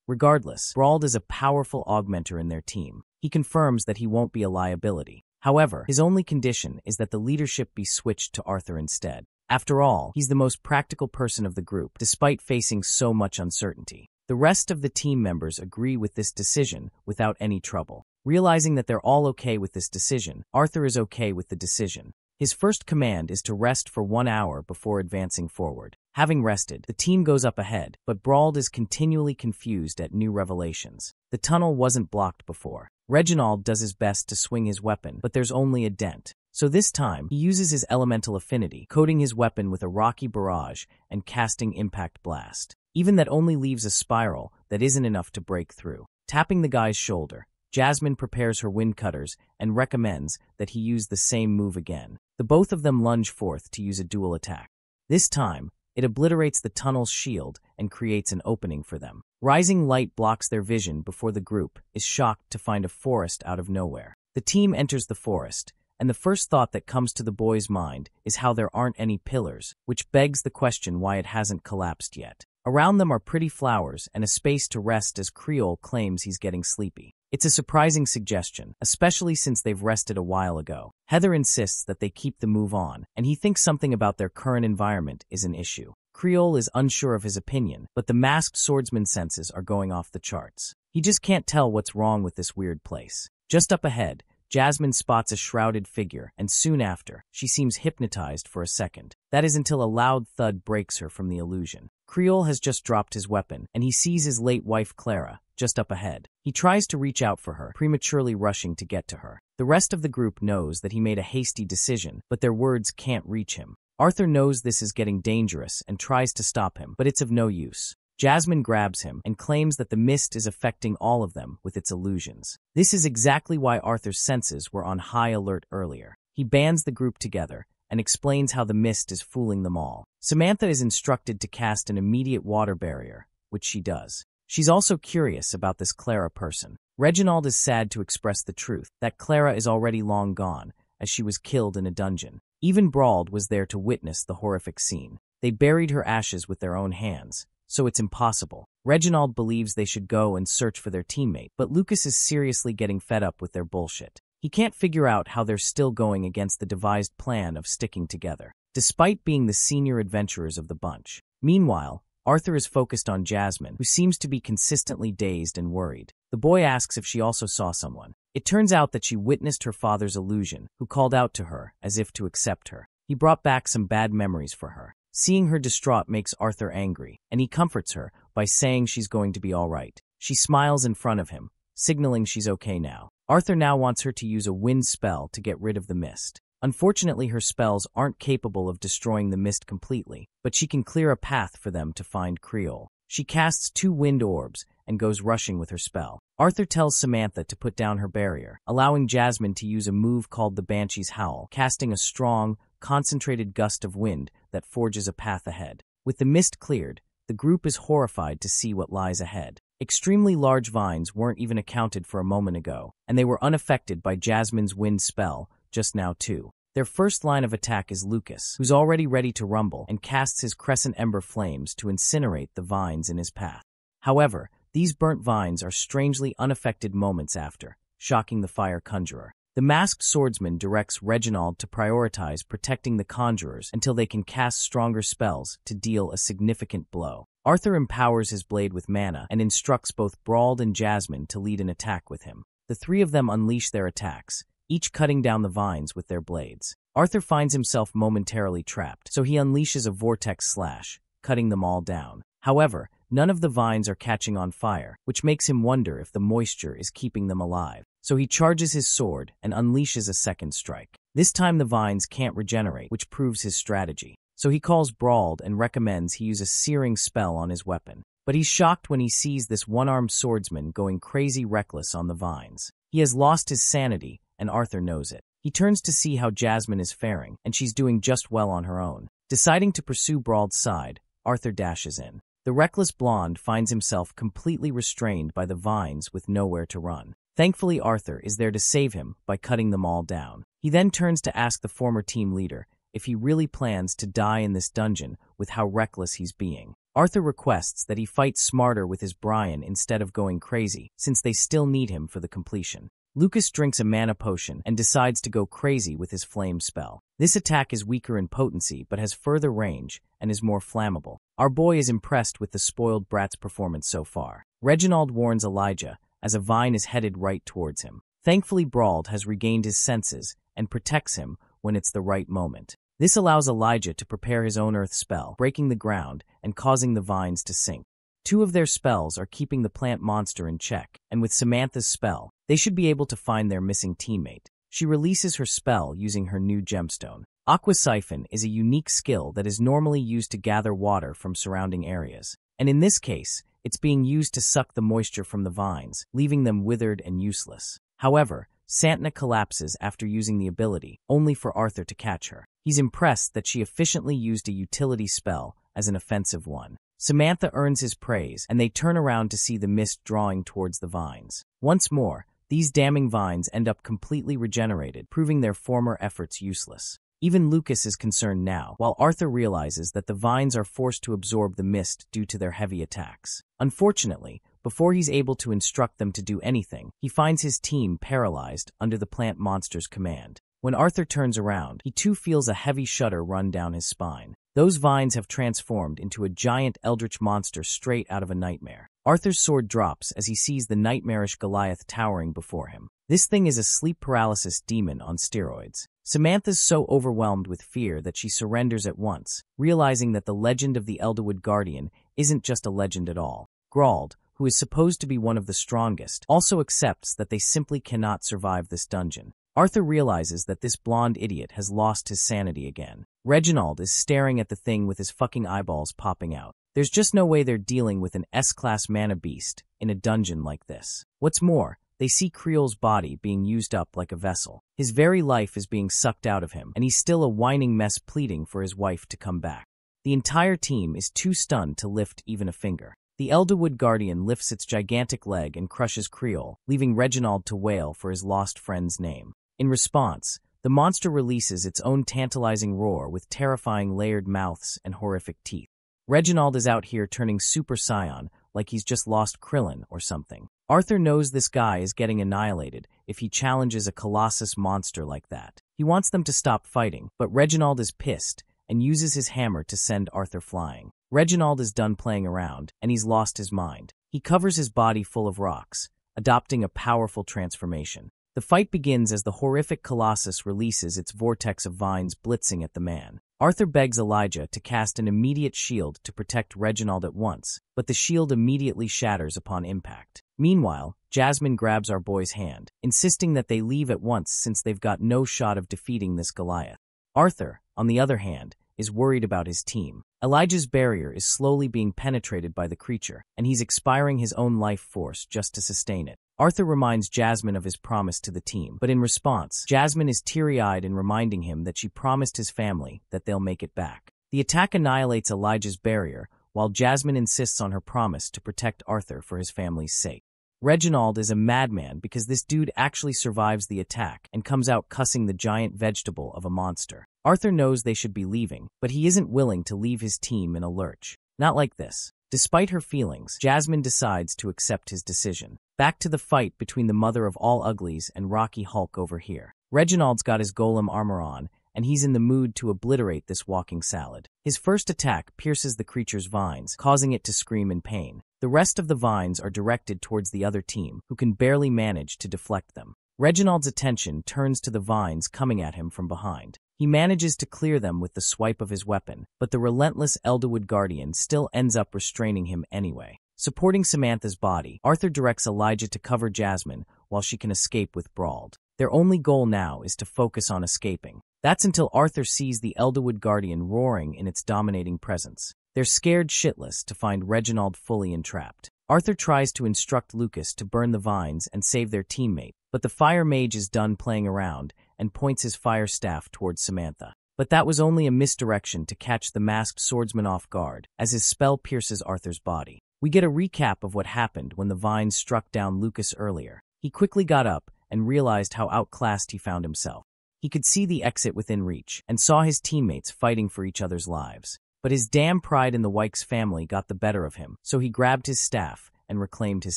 Regardless, Brawl is a powerful augmenter in their team. He confirms that he won't be a liability. However, his only condition is that the leadership be switched to Arthur instead. After all, he's the most practical person of the group, despite facing so much uncertainty. The rest of the team members agree with this decision without any trouble. Realizing that they're all okay with this decision, Arthur is okay with the decision. His first command is to rest for 1 hour before advancing forward. Having rested, the team goes up ahead, but Brawl is continually confused at new revelations. The tunnel wasn't blocked before. Reginald does his best to swing his weapon, but there's only a dent. So this time, he uses his elemental affinity, coating his weapon with a rocky barrage and casting Impact Blast. Even that only leaves a spiral that isn't enough to break through. Tapping the guy's shoulder, Jasmine prepares her wind cutters and recommends that he use the same move again. The both of them lunge forth to use a dual attack. This time, it obliterates the tunnel's shield and creates an opening for them. Rising light blocks their vision before the group is shocked to find a forest out of nowhere. The team enters the forest, and the first thought that comes to the boy's mind is how there aren't any pillars, which begs the question why it hasn't collapsed yet. Around them are pretty flowers and a space to rest as Creole claims he's getting sleepy. It's a surprising suggestion, especially since they've rested a while ago. Heather insists that they keep the move on, and he thinks something about their current environment is an issue. Creole is unsure of his opinion, but the masked swordsman's senses are going off the charts. He just can't tell what's wrong with this weird place. Just up ahead, Jasmine spots a shrouded figure, and soon after, she seems hypnotized for a second. That is until a loud thud breaks her from the illusion. Creole has just dropped his weapon, and he sees his late wife Clara, just up ahead. He tries to reach out for her, prematurely rushing to get to her. The rest of the group knows that he made a hasty decision, but their words can't reach him. Arthur knows this is getting dangerous and tries to stop him, but it's of no use. Jasmine grabs him and claims that the mist is affecting all of them with its illusions. This is exactly why Arthur's senses were on high alert earlier. He bands the group together and explains how the mist is fooling them all. Samantha is instructed to cast an immediate water barrier, which she does. She's also curious about this Clara person. Reginald is sad to express the truth, that Clara is already long gone, as she was killed in a dungeon. Even Brawl was there to witness the horrific scene. They buried her ashes with their own hands, so it's impossible. Reginald believes they should go and search for their teammate, but Lucas is seriously getting fed up with their bullshit. He can't figure out how they're still going against the devised plan of sticking together, despite being the senior adventurers of the bunch. Meanwhile, Arthur is focused on Jasmine, who seems to be consistently dazed and worried. The boy asks if she also saw someone. It turns out that she witnessed her father's illusion, who called out to her as if to accept her. He brought back some bad memories for her. Seeing her distraught makes Arthur angry, and he comforts her by saying she's going to be all right. She smiles in front of him, signaling she's okay now. Arthur now wants her to use a wind spell to get rid of the mist. Unfortunately, her spells aren't capable of destroying the mist completely, but she can clear a path for them to find Creole. She casts 2 wind orbs and goes rushing with her spell. Arthur tells Samantha to put down her barrier, allowing Jasmine to use a move called the Banshee's Howl, casting a strong, concentrated gust of wind that forges a path ahead. With the mist cleared, the group is horrified to see what lies ahead. Extremely large vines weren't even accounted for a moment ago, and they were unaffected by Jasmine's wind spell just now too. Their first line of attack is Lucas, who's already ready to rumble and casts his crescent ember flames to incinerate the vines in his path. However, these burnt vines are strangely unaffected moments after, shocking the fire conjurer. The masked swordsman directs Reginald to prioritize protecting the conjurers until they can cast stronger spells to deal a significant blow. Arthur empowers his blade with mana and instructs both Brauld and Jasmine to lead an attack with him. The three of them unleash their attacks, each cutting down the vines with their blades. Arthur finds himself momentarily trapped, so he unleashes a vortex slash, cutting them all down. However, none of the vines are catching on fire, which makes him wonder if the moisture is keeping them alive. So he charges his sword and unleashes a second strike. This time the vines can't regenerate, which proves his strategy. So he calls Brauld and recommends he use a searing spell on his weapon. But he's shocked when he sees this one-armed swordsman going crazy reckless on the vines. He has lost his sanity, and Arthur knows it. He turns to see how Jasmine is faring, and she's doing just well on her own. Deciding to pursue Brauld's side, Arthur dashes in. The reckless blonde finds himself completely restrained by the vines with nowhere to run. Thankfully, Arthur is there to save him by cutting them all down. He then turns to ask the former team leader if he really plans to die in this dungeon with how reckless he's being. Arthur requests that he fight smarter with his Brian instead of going crazy, since they still need him for the completion. Lucas drinks a mana potion and decides to go crazy with his flame spell. This attack is weaker in potency but has further range and is more flammable. Our boy is impressed with the spoiled brat's performance so far. Reginald warns Elijah as a vine is headed right towards him. Thankfully, Brauld has regained his senses and protects him when it's the right moment. This allows Elijah to prepare his own earth spell, breaking the ground and causing the vines to sink. Two of their spells are keeping the plant monster in check, and with Samantha's spell, they should be able to find their missing teammate. She releases her spell using her new gemstone. Aqua Siphon is a unique skill that is normally used to gather water from surrounding areas, and in this case, it's being used to suck the moisture from the vines, leaving them withered and useless. However, Santna collapses after using the ability, only for Arthur to catch her. He's impressed that she efficiently used a utility spell as an offensive one. Samantha earns his praise, and they turn around to see the mist drawing towards the vines. Once more, these damning vines end up completely regenerated, proving their former efforts useless. Even Lucas is concerned now, while Arthur realizes that the vines are forced to absorb the mist due to their heavy attacks. Unfortunately, before he's able to instruct them to do anything, he finds his team paralyzed under the plant monster's command. When Arthur turns around, he too feels a heavy shudder run down his spine. Those vines have transformed into a giant eldritch monster straight out of a nightmare. Arthur's sword drops as he sees the nightmarish Goliath towering before him. This thing is a sleep paralysis demon on steroids. Samantha's so overwhelmed with fear that she surrenders at once, realizing that the legend of the Elderwood Guardian isn't just a legend at all. Brauld, who is supposed to be one of the strongest, also accepts that they simply cannot survive this dungeon. Arthur realizes that this blonde idiot has lost his sanity again. Reginald is staring at the thing with his fucking eyeballs popping out. There's just no way they're dealing with an S-class mana beast in a dungeon like this. What's more, they see Creel's body being used up like a vessel. His very life is being sucked out of him, and he's still a whining mess pleading for his wife to come back. The entire team is too stunned to lift even a finger. The Elderwood Guardian lifts its gigantic leg and crushes Creel, leaving Reginald to wail for his lost friend's name. In response, the monster releases its own tantalizing roar with terrifying layered mouths and horrific teeth. Reginald is out here turning Super Saiyan like he's just lost Krillin or something. Arthur knows this guy is getting annihilated if he challenges a colossus monster like that. He wants them to stop fighting, but Reginald is pissed and uses his hammer to send Arthur flying. Reginald is done playing around, and he's lost his mind. He covers his body full of rocks, adopting a powerful transformation. The fight begins as the horrific colossus releases its vortex of vines blitzing at the man. Arthur begs Elijah to cast an immediate shield to protect Reginald at once, but the shield immediately shatters upon impact. Meanwhile, Jasmine grabs our boy's hand, insisting that they leave at once since they've got no shot of defeating this Goliath. Arthur, on the other hand, is worried about his team. Elijah's barrier is slowly being penetrated by the creature, and he's expiring his own life force just to sustain it. Arthur reminds Jasmine of his promise to the team, but in response, Jasmine is teary-eyed in reminding him that she promised his family that they'll make it back. The attack annihilates Elijah's barrier, while Jasmine insists on her promise to protect Arthur for his family's sake. Reginald is a madman because this dude actually survives the attack and comes out cussing the giant vegetable of a monster. Arthur knows they should be leaving, but he isn't willing to leave his team in a lurch. Not like this. Despite her feelings, Jasmine decides to accept his decision. Back to the fight between the mother of all uglies and Rocky Hulk over here. Reginald's got his golem armor on, and he's in the mood to obliterate this walking salad. His first attack pierces the creature's vines, causing it to scream in pain. The rest of the vines are directed towards the other team, who can barely manage to deflect them. Reginald's attention turns to the vines coming at him from behind. He manages to clear them with the swipe of his weapon, but the relentless Elderwood Guardian still ends up restraining him anyway. Supporting Samantha's body, Arthur directs Elijah to cover Jasmine while she can escape with Brauld. Their only goal now is to focus on escaping. That's until Arthur sees the Elderwood Guardian roaring in its dominating presence. They're scared shitless to find Reginald fully entrapped. Arthur tries to instruct Lucas to burn the vines and save their teammate, but the fire mage is done playing around and points his fire staff towards Samantha. But that was only a misdirection to catch the masked swordsman off guard, as his spell pierces Arthur's body. We get a recap of what happened when the vines struck down Lucas earlier. He quickly got up and realized how outclassed he found himself. He could see the exit within reach and saw his teammates fighting for each other's lives. But his damn pride in the Wykes family got the better of him, so he grabbed his staff and reclaimed his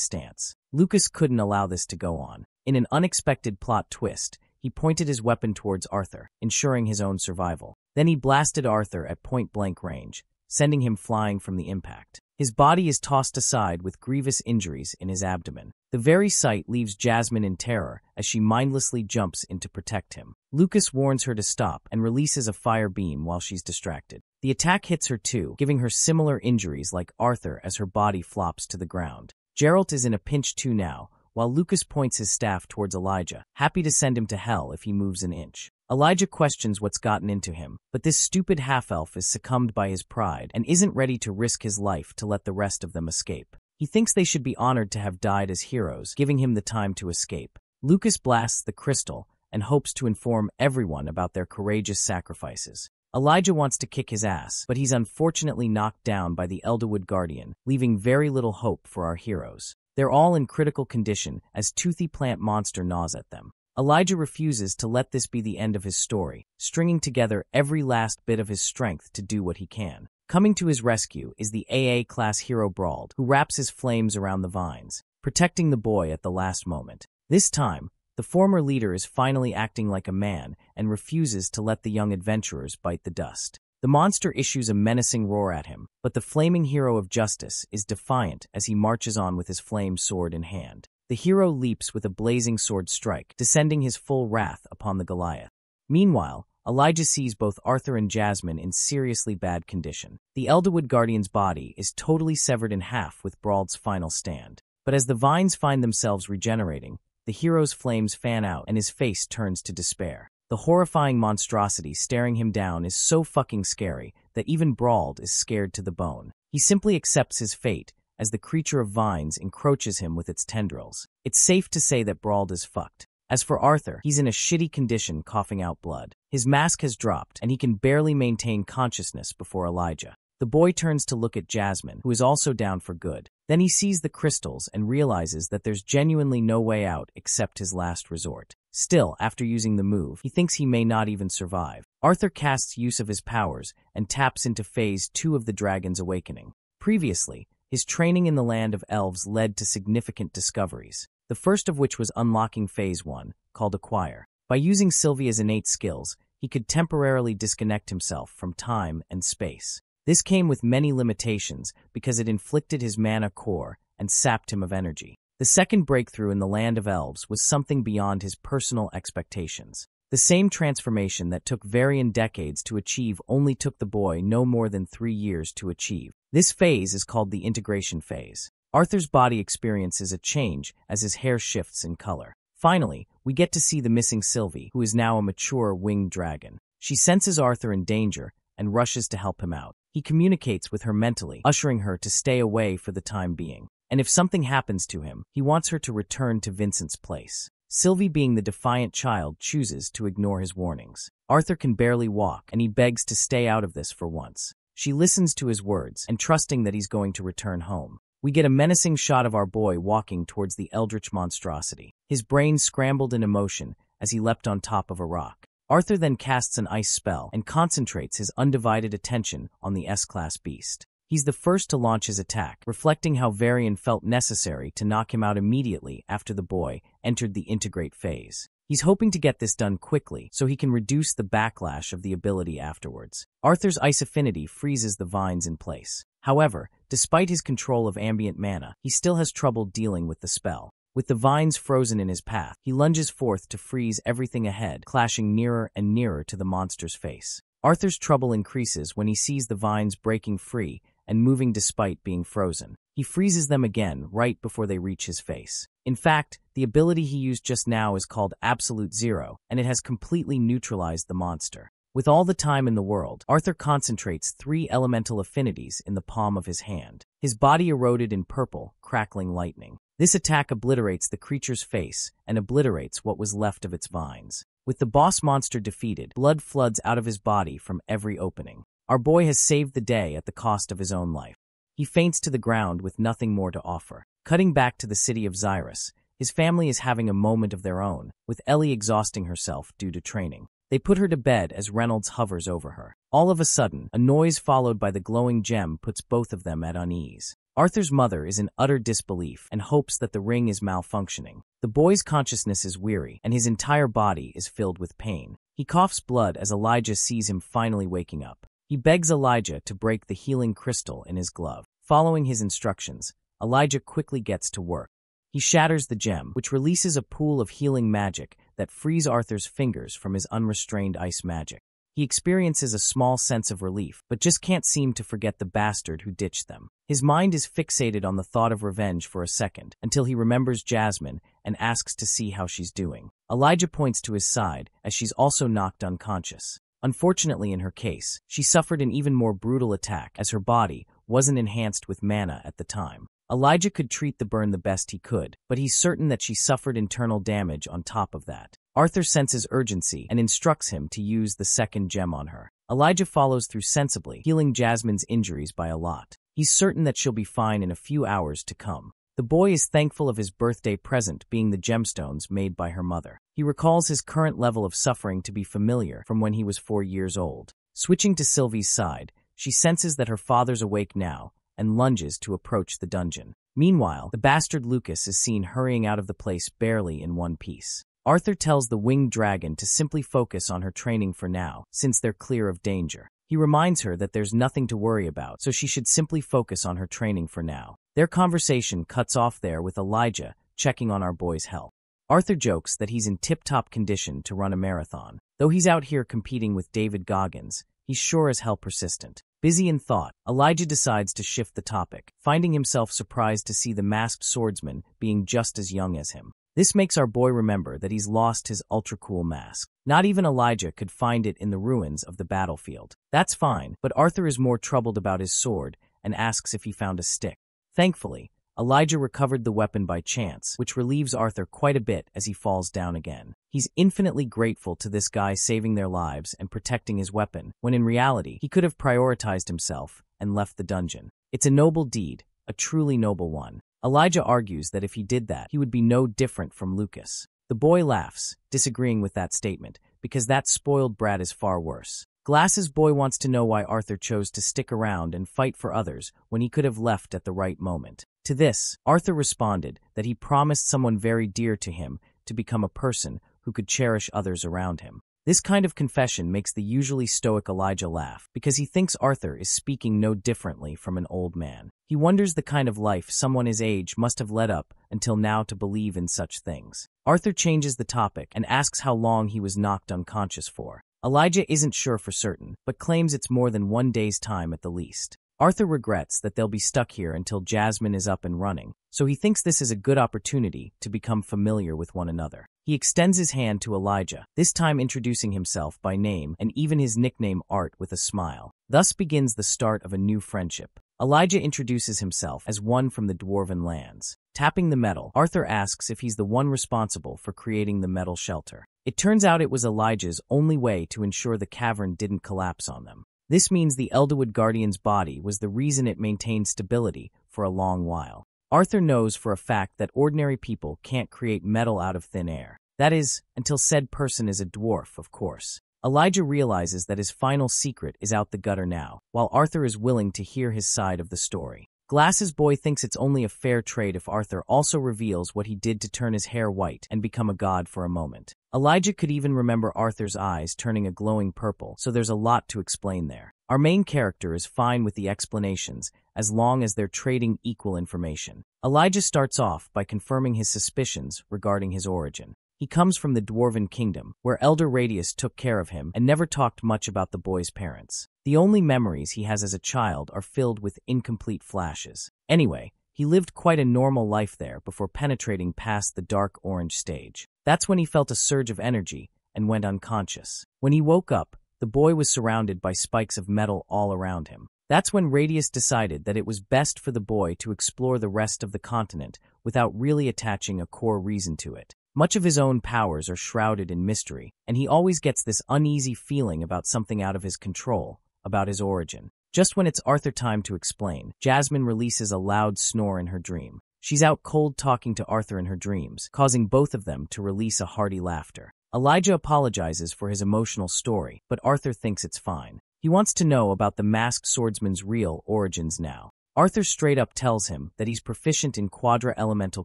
stance. Lucas couldn't allow this to go on. In an unexpected plot twist, he pointed his weapon towards Arthur, ensuring his own survival. Then he blasted Arthur at point-blank range, sending him flying from the impact. His body is tossed aside with grievous injuries in his abdomen. The very sight leaves Jasmine in terror as she mindlessly jumps in to protect him. Lucas warns her to stop and releases a fire beam while she's distracted. The attack hits her too, giving her similar injuries like Arthur as her body flops to the ground. Geralt is in a pinch too now, while Lucas points his staff towards Elijah, happy to send him to hell if he moves an inch. Elijah questions what's gotten into him, but this stupid half-elf is succumbed by his pride and isn't ready to risk his life to let the rest of them escape. He thinks they should be honored to have died as heroes, giving him the time to escape. Lucas blasts the crystal and hopes to inform everyone about their courageous sacrifices. Elijah wants to kick his ass, but he's unfortunately knocked down by the Elderwood Guardian, leaving very little hope for our heroes. They're all in critical condition as Toothy Plant Monster gnaws at them. Elijah refuses to let this be the end of his story, stringing together every last bit of his strength to do what he can. Coming to his rescue is the AA-class hero Brauld, who wraps his flames around the vines, protecting the boy at the last moment. This time, the former leader is finally acting like a man and refuses to let the young adventurers bite the dust. The monster issues a menacing roar at him, but the flaming hero of justice is defiant as he marches on with his flame sword in hand. The hero leaps with a blazing sword strike, descending his full wrath upon the Goliath. Meanwhile, Elijah sees both Arthur and Jasmine in seriously bad condition. The Elderwood Guardian's body is totally severed in half with Brauld's final stand. But as the vines find themselves regenerating, the hero's flames fan out and his face turns to despair. The horrifying monstrosity staring him down is so fucking scary that even Brauld is scared to the bone. He simply accepts his fate as the creature of vines encroaches him with its tendrils. It's safe to say that Brauld is fucked. As for Arthur, he's in a shitty condition, coughing out blood. His mask has dropped, and he can barely maintain consciousness before Elijah. The boy turns to look at Jasmine, who is also down for good. Then he sees the crystals and realizes that there's genuinely no way out except his last resort. Still, after using the move, he thinks he may not even survive. Arthur casts use of his powers and taps into Phase 2 of the Dragon's Awakening. Previously, his training in the land of elves led to significant discoveries, the first of which was unlocking Phase 1, called Acquire. By using Sylvia's innate skills, he could temporarily disconnect himself from time and space. This came with many limitations because it inflicted his mana core and sapped him of energy. The second breakthrough in the land of elves was something beyond his personal expectations. The same transformation that took Varian decades to achieve only took the boy no more than 3 years to achieve. This phase is called the integration phase. Arthur's body experiences a change as his hair shifts in color. Finally, we get to see the missing Sylvie, who is now a mature winged dragon. She senses Arthur in danger and rushes to help him out. He communicates with her mentally, ushering her to stay away for the time being. And if something happens to him, he wants her to return to Vincent's place. Sylvie, being the defiant child, chooses to ignore his warnings. Arthur can barely walk, and he begs to stay out of this for once. She listens to his words, and trusting that he's going to return home. We get a menacing shot of our boy walking towards the eldritch monstrosity. His brain scrambled in emotion as he leapt on top of a rock. Arthur then casts an ice spell and concentrates his undivided attention on the S-class beast. He's the first to launch his attack, reflecting how Varian felt necessary to knock him out immediately after the boy entered the integrate phase. He's hoping to get this done quickly so he can reduce the backlash of the ability afterwards. Arthur's Ice Affinity freezes the vines in place. However, despite his control of ambient mana, he still has trouble dealing with the spell. With the vines frozen in his path, he lunges forth to freeze everything ahead, clashing nearer and nearer to the monster's face. Arthur's trouble increases when he sees the vines breaking free and moving despite being frozen. He freezes them again right before they reach his face. In fact, the ability he used just now is called Absolute Zero, and it has completely neutralized the monster. With all the time in the world, Arthur concentrates 3 elemental affinities in the palm of his hand. His body eroded in purple, crackling lightning. This attack obliterates the creature's face and obliterates what was left of its vines. With the boss monster defeated, blood floods out of his body from every opening. Our boy has saved the day at the cost of his own life. He faints to the ground with nothing more to offer. Cutting back to the city of Xyrus, his family is having a moment of their own, with Ellie exhausting herself due to training. They put her to bed as Reynolds hovers over her. All of a sudden, a noise followed by the glowing gem puts both of them at unease. Arthur's mother is in utter disbelief and hopes that the ring is malfunctioning. The boy's consciousness is weary, and his entire body is filled with pain. He coughs blood as Elijah sees him finally waking up. He begs Elijah to break the healing crystal in his glove. Following his instructions, Elijah quickly gets to work. He shatters the gem, which releases a pool of healing magic that frees Arthur's fingers from his unrestrained ice magic. He experiences a small sense of relief, but just can't seem to forget the bastard who ditched them. His mind is fixated on the thought of revenge for a second, until he remembers Jasmine and asks to see how she's doing. Elijah points to his side, as she's also knocked unconscious. Unfortunately in her case, she suffered an even more brutal attack as her body wasn't enhanced with mana at the time. Elijah could treat the burn the best he could, but he's certain that she suffered internal damage on top of that. Arthur senses urgency and instructs him to use the second gem on her. Elijah follows through sensibly, healing Jasmine's injuries by a lot. He's certain that she'll be fine in a few hours to come. The boy is thankful of his birthday present being the gemstones made by her mother. He recalls his current level of suffering to be familiar from when he was 4 years old. Switching to Sylvie's side, she senses that her father's awake now and lunges to approach the dungeon. Meanwhile, the bastard Lucas is seen hurrying out of the place barely in one piece. Arthur tells the winged dragon to simply focus on her training for now, since they're clear of danger. He reminds her that there's nothing to worry about, so she should simply focus on her training for now. Their conversation cuts off there with Elijah checking on our boy's health. Arthur jokes that he's in tip-top condition to run a marathon. Though he's out here competing with David Goggins, he's sure as hell persistent. Busy in thought, Elijah decides to shift the topic, finding himself surprised to see the masked swordsman being just as young as him. This makes our boy remember that he's lost his ultra-cool mask. Not even Elijah could find it in the ruins of the battlefield. That's fine, but Arthur is more troubled about his sword and asks if he found a stick. Thankfully, Elijah recovered the weapon by chance, which relieves Arthur quite a bit as he falls down again. He's infinitely grateful to this guy saving their lives and protecting his weapon, when in reality, he could have prioritized himself and left the dungeon. It's a noble deed, a truly noble one. Elijah argues that if he did that, he would be no different from Lucas. The boy laughs, disagreeing with that statement, because that spoiled brat is far worse. Glass's boy wants to know why Arthur chose to stick around and fight for others when he could have left at the right moment. To this, Arthur responded that he promised someone very dear to him to become a person who could cherish others around him. This kind of confession makes the usually stoic Elijah laugh, because he thinks Arthur is speaking no differently from an old man. He wonders the kind of life someone his age must have led up until now to believe in such things. Arthur changes the topic and asks how long he was knocked unconscious for. Elijah isn't sure for certain, but claims it's more than 1 day's time at the least. Arthur regrets that they'll be stuck here until Jasmine is up and running, so he thinks this is a good opportunity to become familiar with one another. He extends his hand to Elijah, this time introducing himself by name and even his nickname Art with a smile. Thus begins the start of a new friendship. Elijah introduces himself as one from the Dwarven lands. Tapping the metal, Arthur asks if he's the one responsible for creating the metal shelter. It turns out it was Elijah's only way to ensure the cavern didn't collapse on them. This means the Elderwood Guardian's body was the reason it maintained stability for a long while. Arthur knows for a fact that ordinary people can't create metal out of thin air. That is, until said person is a dwarf, of course. Elijah realizes that his final secret is out the gutter now, while Arthur is willing to hear his side of the story. Glasses Boy thinks it's only a fair trade if Arthur also reveals what he did to turn his hair white and become a god for a moment. Elijah could even remember Arthur's eyes turning a glowing purple, so there's a lot to explain there. Our main character is fine with the explanations, as long as they're trading equal information. Elijah starts off by confirming his suspicions regarding his origin. He comes from the Dwarven Kingdom, where Elder Radius took care of him and never talked much about the boy's parents. The only memories he has as a child are filled with incomplete flashes. Anyway, he lived quite a normal life there before penetrating past the dark orange stage. That's when he felt a surge of energy and went unconscious. When he woke up, the boy was surrounded by spikes of metal all around him. That's when Radius decided that it was best for the boy to explore the rest of the continent without really attaching a core reason to it. Much of his own powers are shrouded in mystery, and he always gets this uneasy feeling about something out of his control, about his origin. Just when it's Arthur time to explain, Jasmine releases a loud snore in her dream. She's out cold talking to Arthur in her dreams, causing both of them to release a hearty laughter. Elijah apologizes for his emotional story, but Arthur thinks it's fine. He wants to know about the masked swordsman's real origins now. Arthur straight up tells him that he's proficient in quadra-elemental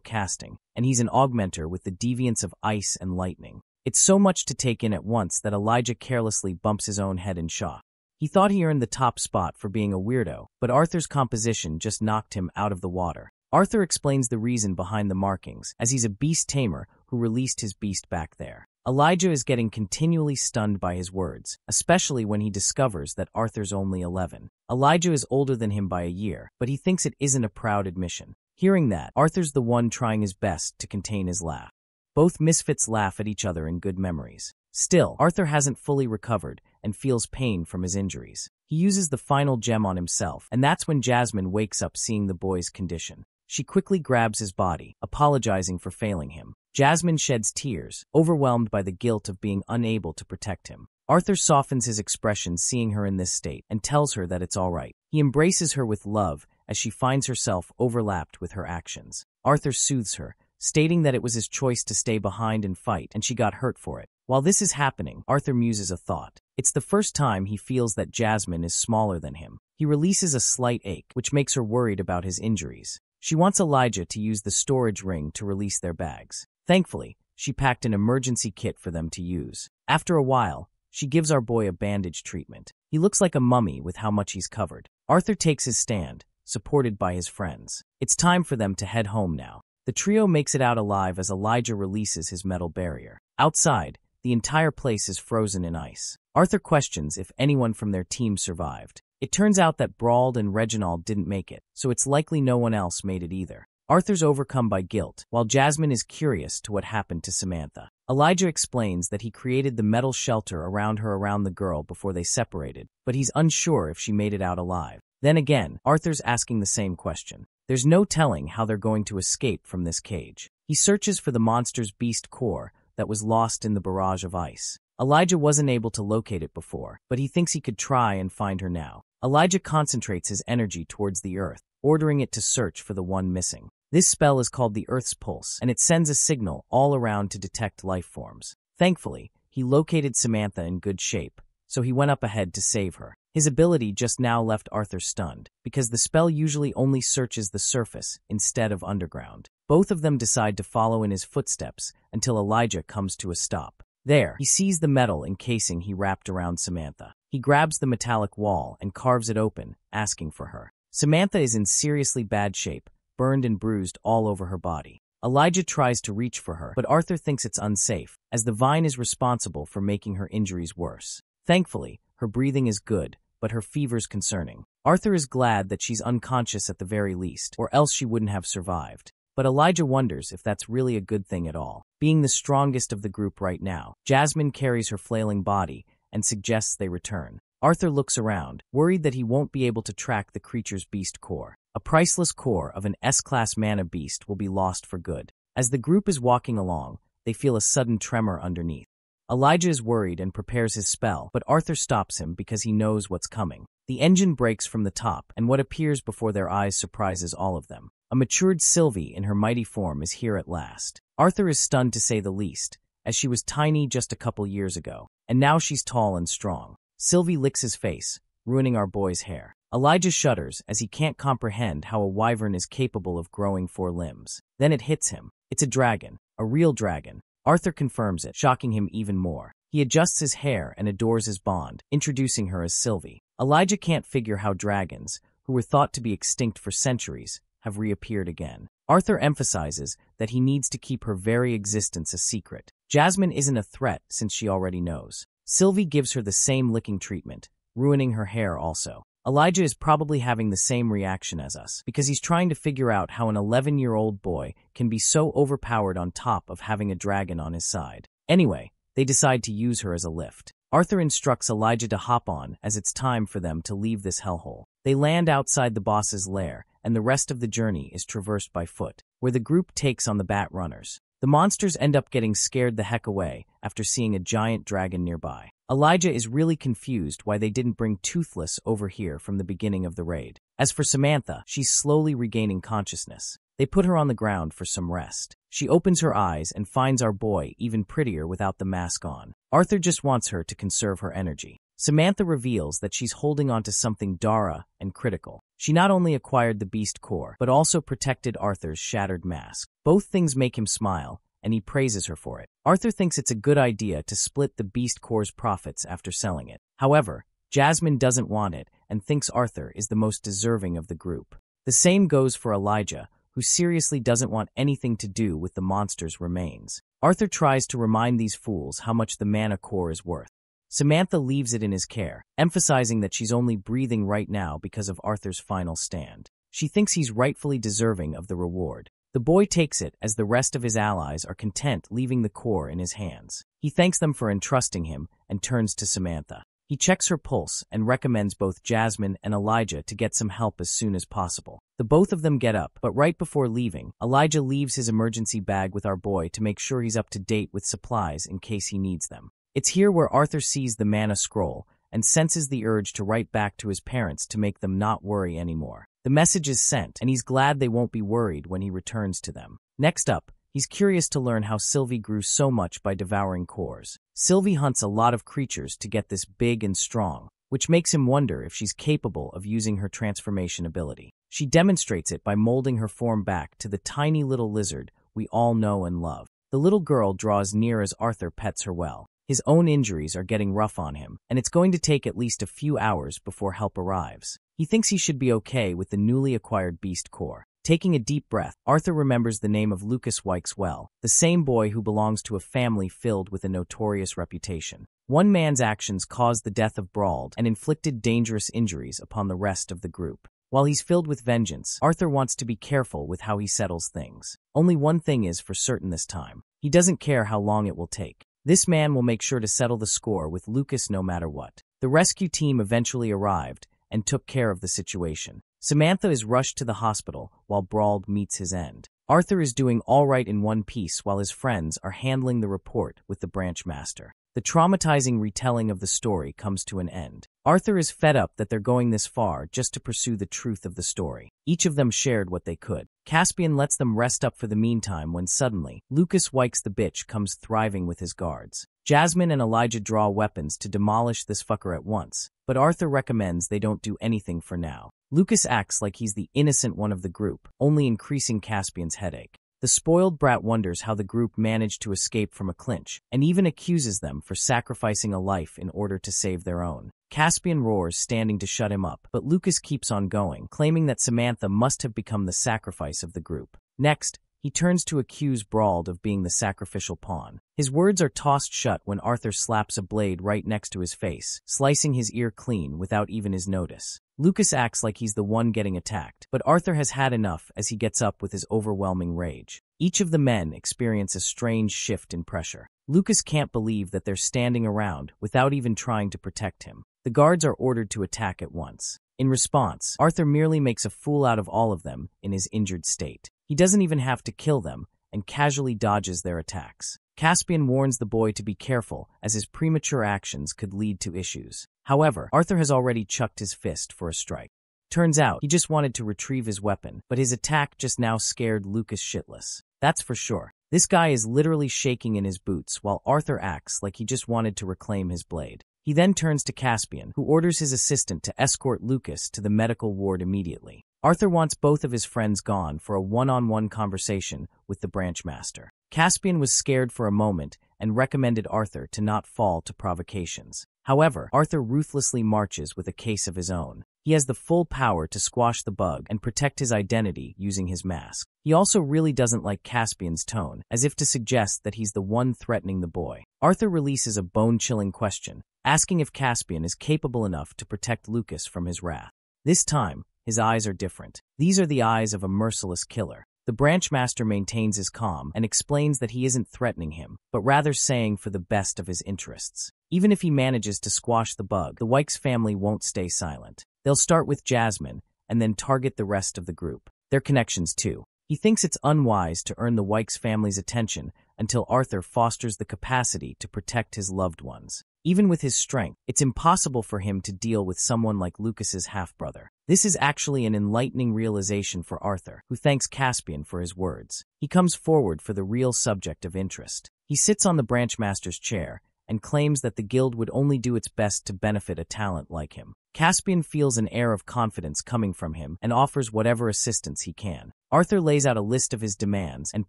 casting, and he's an augmenter with the deviance of ice and lightning. It's so much to take in at once that Elijah carelessly bumps his own head in shock. He thought he earned the top spot for being a weirdo, but Arthur's composition just knocked him out of the water. Arthur explains the reason behind the markings, as he's a beast tamer who released his beast back there. Elijah is getting continually stunned by his words, especially when he discovers that Arthur's only 11. Elijah is older than him by a year, but he thinks it isn't a proud admission. Hearing that, Arthur's the one trying his best to contain his laugh. Both misfits laugh at each other in good memories. Still, Arthur hasn't fully recovered and feels pain from his injuries. He uses the final gem on himself, and that's when Jasmine wakes up seeing the boy's condition. She quickly grabs his body, apologizing for failing him. Jasmine sheds tears, overwhelmed by the guilt of being unable to protect him. Arthur softens his expression seeing her in this state and tells her that it's all right. He embraces her with love as she finds herself overlapped with her actions. Arthur soothes her, stating that it was his choice to stay behind and fight, and she got hurt for it. While this is happening, Arthur muses a thought. It's the first time he feels that Jasmine is smaller than him. He releases a slight ache, which makes her worried about his injuries. She wants Elijah to use the storage ring to release their bags. Thankfully, she packed an emergency kit for them to use. After a while, she gives our boy a bandage treatment. He looks like a mummy with how much he's covered. Arthur takes his stand, supported by his friends. It's time for them to head home now. The trio makes it out alive as Elijah releases his metal barrier. Outside, the entire place is frozen in ice. Arthur questions if anyone from their team survived. It turns out that Brauld and Reginald didn't make it, so it's likely no one else made it either. Arthur's overcome by guilt, while Jasmine is curious to what happened to Samantha. Elijah explains that he created the metal shelter around the girl before they separated, but he's unsure if she made it out alive. Then again, Arthur's asking the same question. There's no telling how they're going to escape from this cage. He searches for the monster's beast core that was lost in the barrage of ice. Elijah wasn't able to locate it before, but he thinks he could try and find her now. Elijah concentrates his energy towards the earth, ordering it to search for the one missing. This spell is called the Earth's Pulse, and it sends a signal all around to detect life forms. Thankfully, he located Samantha in good shape, so he went up ahead to save her. His ability just now left Arthur stunned, because the spell usually only searches the surface instead of underground. Both of them decide to follow in his footsteps until Elijah comes to a stop. There, he sees the metal encasing he wrapped around Samantha. He grabs the metallic wall and carves it open, asking for her. Samantha is in seriously bad shape, burned and bruised all over her body. Elijah tries to reach for her, but Arthur thinks it's unsafe, as the vine is responsible for making her injuries worse. Thankfully, her breathing is good, but her fever's concerning. Arthur is glad that she's unconscious at the very least, or else she wouldn't have survived. But Elijah wonders if that's really a good thing at all. Being the strongest of the group right now, Jasmine carries her flailing body and suggests they return. Arthur looks around, worried that he won't be able to track the creature's beast core. A priceless core of an S-class mana beast will be lost for good. As the group is walking along, they feel a sudden tremor underneath. Elijah is worried and prepares his spell, but Arthur stops him because he knows what's coming. The engine breaks from the top, and what appears before their eyes surprises all of them. A matured Sylvie in her mighty form is here at last. Arthur is stunned to say the least, as she was tiny just a couple years ago, and now she's tall and strong. Sylvie licks his face, ruining our boy's hair. Elijah shudders as he can't comprehend how a wyvern is capable of growing 4 limbs. Then it hits him. It's a dragon, a real dragon. Arthur confirms it, shocking him even more. He adjusts his hair and adores his bond, introducing her as Sylvie. Elijah can't figure how dragons, who were thought to be extinct for centuries, have reappeared again. Arthur emphasizes that he needs to keep her very existence a secret. Jasmine isn't a threat since she already knows. Sylvie gives her the same licking treatment, ruining her hair also. Elijah is probably having the same reaction as us, because he's trying to figure out how an 11-year-old boy can be so overpowered on top of having a dragon on his side. Anyway, they decide to use her as a lift. Arthur instructs Elijah to hop on as it's time for them to leave this hellhole. They land outside the boss's lair, and the rest of the journey is traversed by foot, where the group takes on the bat runners. The monsters end up getting scared the heck away after seeing a giant dragon nearby. Elijah is really confused why they didn't bring Toothless over here from the beginning of the raid. As for Samantha, she's slowly regaining consciousness. They put her on the ground for some rest. She opens her eyes and finds our boy even prettier without the mask on. Arthur just wants her to conserve her energy. Samantha reveals that she's holding onto something Dara and critical. She not only acquired the beast core, but also protected Arthur's shattered mask. Both things make him smile, and he praises her for it. Arthur thinks it's a good idea to split the beast core's profits after selling it. However, Jasmine doesn't want it and thinks Arthur is the most deserving of the group. The same goes for Elijah, who seriously doesn't want anything to do with the monster's remains. Arthur tries to remind these fools how much the mana core is worth. Samantha leaves it in his care, emphasizing that she's only breathing right now because of Arthur's final stand. She thinks he's rightfully deserving of the reward. The boy takes it as the rest of his allies are content leaving the core in his hands. He thanks them for entrusting him and turns to Samantha. He checks her pulse and recommends both Jasmine and Elijah to get some help as soon as possible. The both of them get up, but right before leaving, Elijah leaves his emergency bag with our boy to make sure he's up to date with supplies in case he needs them. It's here where Arthur sees the mana scroll and senses the urge to write back to his parents to make them not worry anymore. The message is sent, and he's glad they won't be worried when he returns to them. Next up, he's curious to learn how Sylvie grew so much by devouring cores. Sylvie hunts a lot of creatures to get this big and strong, which makes him wonder if she's capable of using her transformation ability. She demonstrates it by molding her form back to the tiny little lizard we all know and love. The little girl draws near as Arthur pets her well. His own injuries are getting rough on him, and it's going to take at least a few hours before help arrives. He thinks he should be okay with the newly acquired beast core. Taking a deep breath, Arthur remembers the name of Lucas Wykes well, the same boy who belongs to a family filled with a notorious reputation. One man's actions caused the death of Brauld and inflicted dangerous injuries upon the rest of the group. While he's filled with vengeance, Arthur wants to be careful with how he settles things. Only one thing is for certain this time. He doesn't care how long it will take. This man will make sure to settle the score with Lucas no matter what. The rescue team eventually arrived and took care of the situation. Samantha is rushed to the hospital while Brauld meets his end. Arthur is doing all right in one piece while his friends are handling the report with the branch master. The traumatizing retelling of the story comes to an end. Arthur is fed up that they're going this far just to pursue the truth of the story. Each of them shared what they could. Caspian lets them rest up for the meantime when suddenly, Lucas Wykes the bitch comes thriving with his guards. Jasmine and Elijah draw weapons to demolish this fucker at once, but Arthur recommends they don't do anything for now. Lucas acts like he's the innocent one of the group, only increasing Caspian's headache. The spoiled brat wonders how the group managed to escape from a clinch, and even accuses them for sacrificing a life in order to save their own. Caspian roars, standing to shut him up, but Lucas keeps on going, claiming that Samantha must have become the sacrifice of the group. Next, he turns to accuse Brauld of being the sacrificial pawn. His words are tossed shut when Arthur slaps a blade right next to his face, slicing his ear clean without even his notice. Lucas acts like he's the one getting attacked, but Arthur has had enough as he gets up with his overwhelming rage. Each of the men experience a strange shift in pressure. Lucas can't believe that they're standing around without even trying to protect him. The guards are ordered to attack at once. In response, Arthur merely makes a fool out of all of them in his injured state. He doesn't even have to kill them and casually dodges their attacks. Caspian warns the boy to be careful as his premature actions could lead to issues. However, Arthur has already chucked his fist for a strike. Turns out, he just wanted to retrieve his weapon, but his attack just now scared Lucas shitless. That's for sure. This guy is literally shaking in his boots while Arthur acts like he just wanted to reclaim his blade. He then turns to Caspian, who orders his assistant to escort Lucas to the medical ward immediately. Arthur wants both of his friends gone for a one-on-one conversation with the branch master. Caspian was scared for a moment and recommended Arthur to not fall to provocations. However, Arthur ruthlessly marches with a case of his own. He has the full power to squash the bug and protect his identity using his mask. He also really doesn't like Caspian's tone, as if to suggest that he's the one threatening the boy. Arthur releases a bone-chilling question, asking if Caspian is capable enough to protect Lucas from his wrath. This time, his eyes are different. These are the eyes of a merciless killer. The branch master maintains his calm and explains that he isn't threatening him, but rather saying for the best of his interests. Even if he manages to squash the bug, the Wykes family won't stay silent. They'll start with Jasmine and then target the rest of the group. Their connections too. He thinks it's unwise to earn the Wykes family's attention until Arthur fosters the capacity to protect his loved ones. Even with his strength, it's impossible for him to deal with someone like Lucas's half-brother. This is actually an enlightening realization for Arthur, who thanks Caspian for his words. He comes forward for the real subject of interest. He sits on the branch master's chair and claims that the guild would only do its best to benefit a talent like him. Caspian feels an air of confidence coming from him and offers whatever assistance he can. Arthur lays out a list of his demands and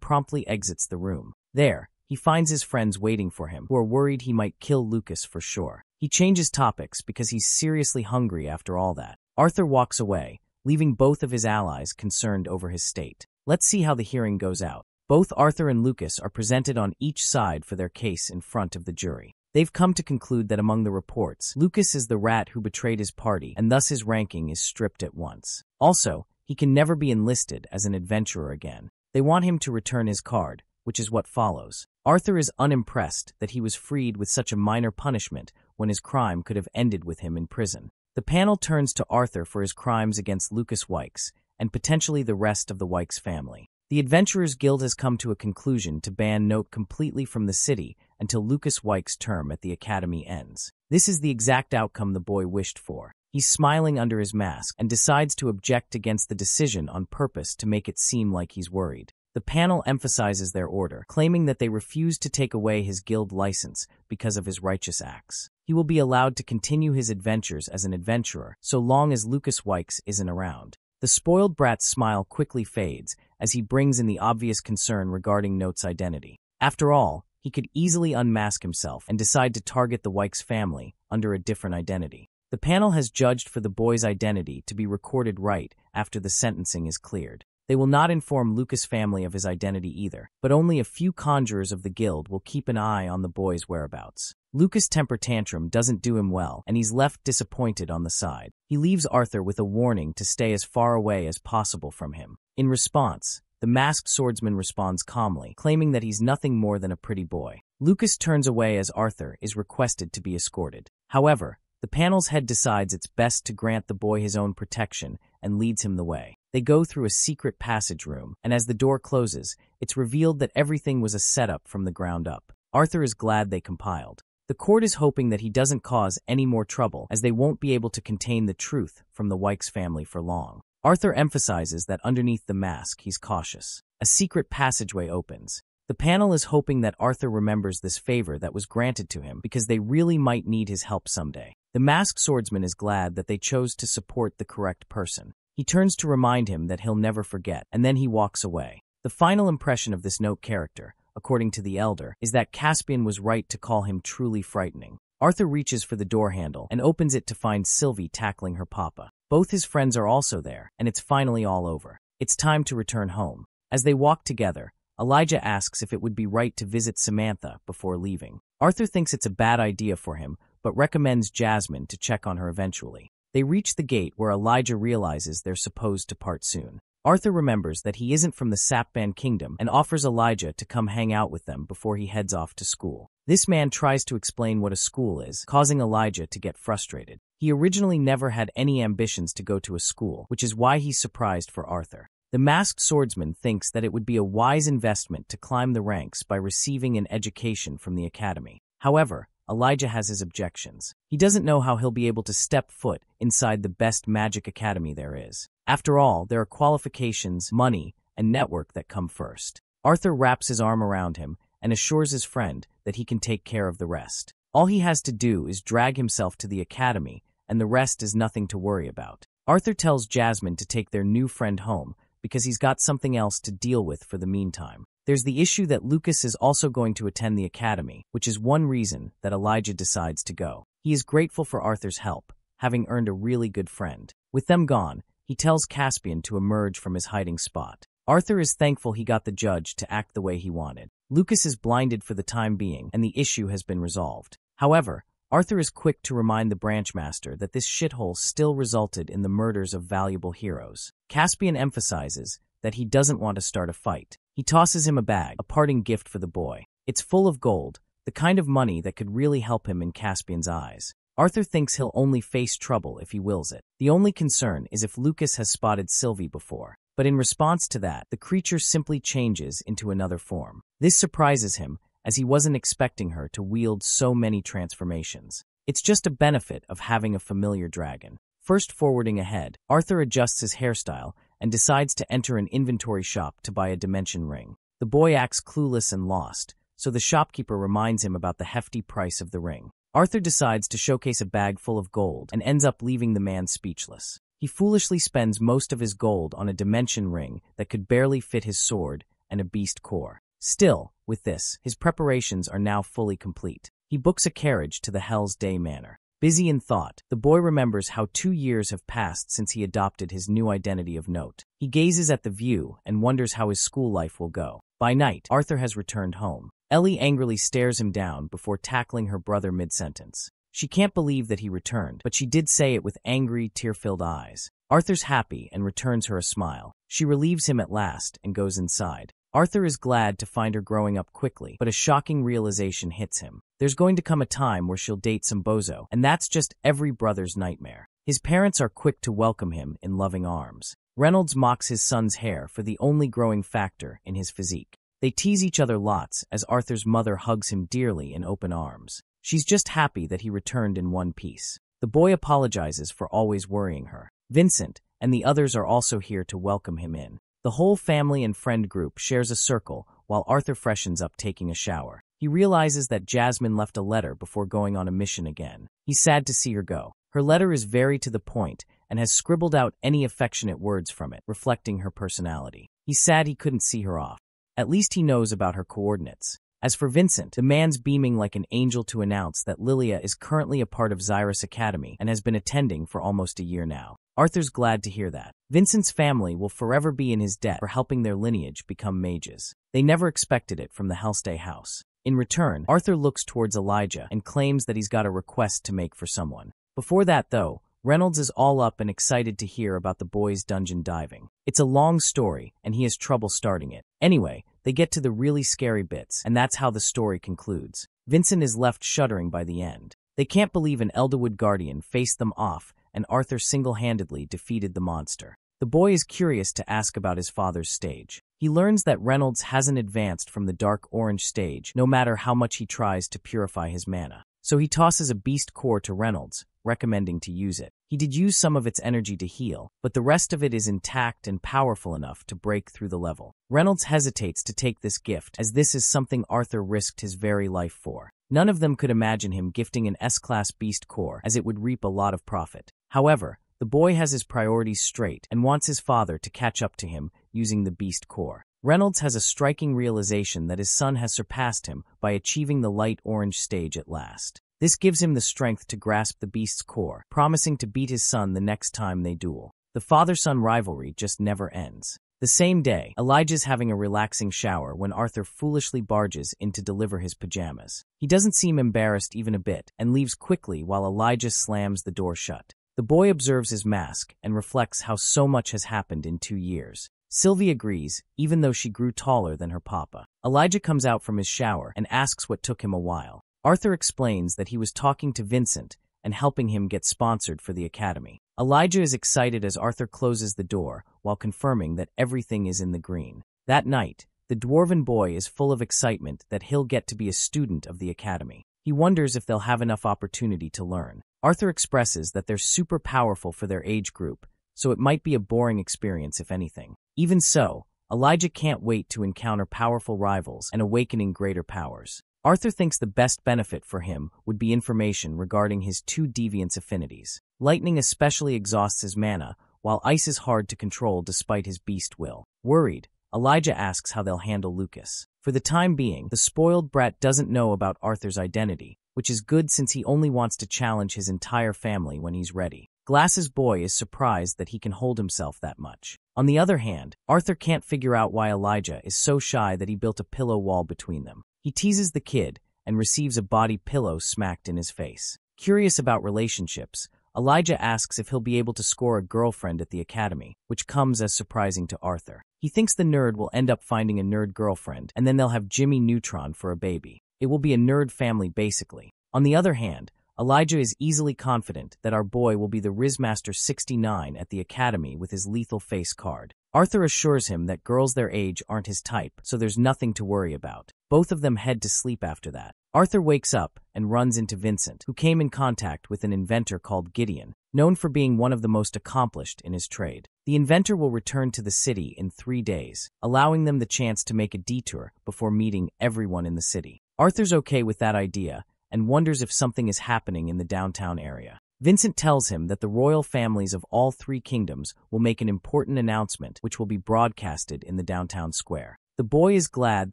promptly exits the room. There, he finds his friends waiting for him, who are worried he might kill Lucas for sure. He changes topics because he's seriously hungry after all that. Arthur walks away, leaving both of his allies concerned over his state. Let's see how the hearing goes out. Both Arthur and Lucas are presented on each side for their case in front of the jury. They've come to conclude that among the reports, Lucas is the rat who betrayed his party, and thus his ranking is stripped at once. Also, he can never be enlisted as an adventurer again. They want him to return his card, which is what follows. Arthur is unimpressed that he was freed with such a minor punishment when his crime could have ended with him in prison. The panel turns to Arthur for his crimes against Lucas Wykes and potentially the rest of the Wykes family. The Adventurers Guild has come to a conclusion to ban Note completely from the city until Lucas Wykes' term at the academy ends. This is the exact outcome the boy wished for. He's smiling under his mask and decides to object against the decision on purpose to make it seem like he's worried. The panel emphasizes their order, claiming that they refuse to take away his guild license because of his righteous acts. He will be allowed to continue his adventures as an adventurer so long as Lucas Wykes isn't around. The spoiled brat's smile quickly fades as he brings in the obvious concern regarding Note's identity. After all, he could easily unmask himself and decide to target the Wykes family under a different identity. The panel has judged for the boy's identity to be recorded right after the sentencing is cleared. They will not inform Lucas' family of his identity either, but only a few conjurers of the guild will keep an eye on the boy's whereabouts. Lucas' temper tantrum doesn't do him well, and he's left disappointed on the side. He leaves Arthur with a warning to stay as far away as possible from him. In response, the masked swordsman responds calmly, claiming that he's nothing more than a pretty boy. Lucas turns away as Arthur is requested to be escorted. However, the panel's head decides it's best to grant the boy his own protection and leads him the way. They go through a secret passage room, and as the door closes, it's revealed that everything was a setup from the ground up. Arthur is glad they compiled. The court is hoping that he doesn't cause any more trouble, as they won't be able to contain the truth from the Wykes family for long. Arthur emphasizes that underneath the mask he's cautious. A secret passageway opens. The panel is hoping that Arthur remembers this favor that was granted to him because they really might need his help someday. The masked swordsman is glad that they chose to support the correct person. He turns to remind him that he'll never forget, and then he walks away. The final impression of this Note character, according to the Elder, is that Caspian was right to call him truly frightening. Arthur reaches for the door handle and opens it to find Sylvie tackling her papa. Both his friends are also there, and it's finally all over. It's time to return home. As they walk together, Elijah asks if it would be right to visit Samantha before leaving. Arthur thinks it's a bad idea for him, but recommends Jasmine to check on her eventually. They reach the gate where Elijah realizes they're supposed to part soon. Arthur remembers that he isn't from the Sapban Kingdom and offers Elijah to come hang out with them before he heads off to school. This man tries to explain what a school is, causing Elijah to get frustrated. He originally never had any ambitions to go to a school, which is why he's surprised for Arthur. The masked swordsman thinks that it would be a wise investment to climb the ranks by receiving an education from the academy. However, Elijah has his objections. He doesn't know how he'll be able to step foot inside the best magic academy there is. After all, there are qualifications, money, and network that come first. Arthur wraps his arm around him and assures his friend that he can take care of the rest. All he has to do is drag himself to the academy, and the rest is nothing to worry about. Arthur tells Jasmine to take their new friend home because he's got something else to deal with for the meantime. There's the issue that Lucas is also going to attend the academy, which is one reason that Elijah decides to go. He is grateful for Arthur's help, having earned a really good friend. With them gone, he tells Caspian to emerge from his hiding spot. Arthur is thankful he got the judge to act the way he wanted. Lucas is blinded for the time being, and the issue has been resolved. However, Arthur is quick to remind the branchmaster that this shithole still resulted in the murders of valuable heroes. Caspian emphasizes that he doesn't want to start a fight. He tosses him a bag, a parting gift for the boy. It's full of gold, the kind of money that could really help him in Caspian's eyes. Arthur thinks he'll only face trouble if he wills it. The only concern is if Lucas has spotted Sylvie before. But in response to that, the creature simply changes into another form. This surprises him, as he wasn't expecting her to wield so many transformations. It's just a benefit of having a familiar dragon. First forwarding ahead, Arthur adjusts his hairstyle and decides to enter an inventory shop to buy a dimension ring. The boy acts clueless and lost, so the shopkeeper reminds him about the hefty price of the ring. Arthur decides to showcase a bag full of gold and ends up leaving the man speechless. He foolishly spends most of his gold on a dimension ring that could barely fit his sword and a beast core. Still, with this, his preparations are now fully complete. He books a carriage to the Hell's Day Manor. Busy in thought, the boy remembers how 2 years have passed since he adopted his new identity of note. He gazes at the view and wonders how his school life will go. By night, Arthur has returned home. Ellie angrily stares him down before tackling her brother mid-sentence. She can't believe that he returned, but she did say it with angry, tear-filled eyes. Arthur's happy and returns her a smile. She relieves him at last and goes inside. Arthur is glad to find her growing up quickly, but a shocking realization hits him. There's going to come a time where she'll date some bozo, and that's just every brother's nightmare. His parents are quick to welcome him in loving arms. Reynolds mocks his son's hair for the only growing factor in his physique. They tease each other lots as Arthur's mother hugs him dearly in open arms. She's just happy that he returned in one piece. The boy apologizes for always worrying her. Vincent and the others are also here to welcome him in. The whole family and friend group shares a circle while Arthur freshens up taking a shower. He realizes that Jasmine left a letter before going on a mission again. He's sad to see her go. Her letter is very to the point and has scribbled out any affectionate words from it, reflecting her personality. He's sad he couldn't see her off. At least he knows about her coordinates. As for Vincent, the man's beaming like an angel to announce that Lilia is currently a part of Xyrus Academy and has been attending for almost a year now. Arthur's glad to hear that. Vincent's family will forever be in his debt for helping their lineage become mages. They never expected it from the Hellstay house. In return, Arthur looks towards Elijah and claims that he's got a request to make for someone. Before that, though, Reynolds is all up and excited to hear about the boys' dungeon diving. It's a long story, and he has trouble starting it. Anyway, they get to the really scary bits, and that's how the story concludes. Vincent is left shuddering by the end. They can't believe an Elderwood guardian faced them off, and Arthur single-handedly defeated the monster. The boy is curious to ask about his father's stage. He learns that Reynolds hasn't advanced from the dark orange stage, no matter how much he tries to purify his mana. So he tosses a beast core to Reynolds, recommending to use it. He did use some of its energy to heal, but the rest of it is intact and powerful enough to break through the level. Reynolds hesitates to take this gift, as this is something Arthur risked his very life for. None of them could imagine him gifting an S-class beast core, as it would reap a lot of profit. However, the boy has his priorities straight and wants his father to catch up to him using the beast core. Reynolds has a striking realization that his son has surpassed him by achieving the light orange stage at last. This gives him the strength to grasp the beast's core, promising to beat his son the next time they duel. The father-son rivalry just never ends. The same day, Elijah's having a relaxing shower when Arthur foolishly barges in to deliver his pajamas. He doesn't seem embarrassed even a bit and leaves quickly while Elijah slams the door shut. The boy observes his mask and reflects how so much has happened in 2 years. Sylvie agrees, even though she grew taller than her papa. Elijah comes out from his shower and asks what took him a while. Arthur explains that he was talking to Vincent and helping him get sponsored for the academy. Elijah is excited as Arthur closes the door while confirming that everything is in the green. That night, the dwarven boy is full of excitement that he'll get to be a student of the academy. He wonders if they'll have enough opportunity to learn. Arthur expresses that they're super powerful for their age group, so it might be a boring experience if anything. Even so, Elijah can't wait to encounter powerful rivals and awakening greater powers. Arthur thinks the best benefit for him would be information regarding his two deviance affinities. Lightning especially exhausts his mana, while ice is hard to control despite his beast will. Worried, Elijah asks how they'll handle Lucas. For the time being, the spoiled brat doesn't know about Arthur's identity, which is good since he only wants to challenge his entire family when he's ready. Glass's boy is surprised that he can hold himself that much. On the other hand, Arthur can't figure out why Elijah is so shy that he built a pillow wall between them. He teases the kid and receives a body pillow smacked in his face. Curious about relationships, Elijah asks if he'll be able to score a girlfriend at the academy, which comes as surprising to Arthur. He thinks the nerd will end up finding a nerd girlfriend, and then they'll have Jimmy Neutron for a baby. It will be a nerd family basically. On the other hand, Elijah is easily confident that our boy will be the Rizmaster 69 at the academy with his lethal face card. Arthur assures him that girls their age aren't his type, so there's nothing to worry about. Both of them head to sleep after that. Arthur wakes up and runs into Vincent, who came in contact with an inventor called Gideon, known for being one of the most accomplished in his trade. The inventor will return to the city in 3 days, allowing them the chance to make a detour before meeting everyone in the city. Arthur's okay with that idea and wonders if something is happening in the downtown area. Vincent tells him that the royal families of all 3 kingdoms will make an important announcement which will be broadcasted in the downtown square. The boy is glad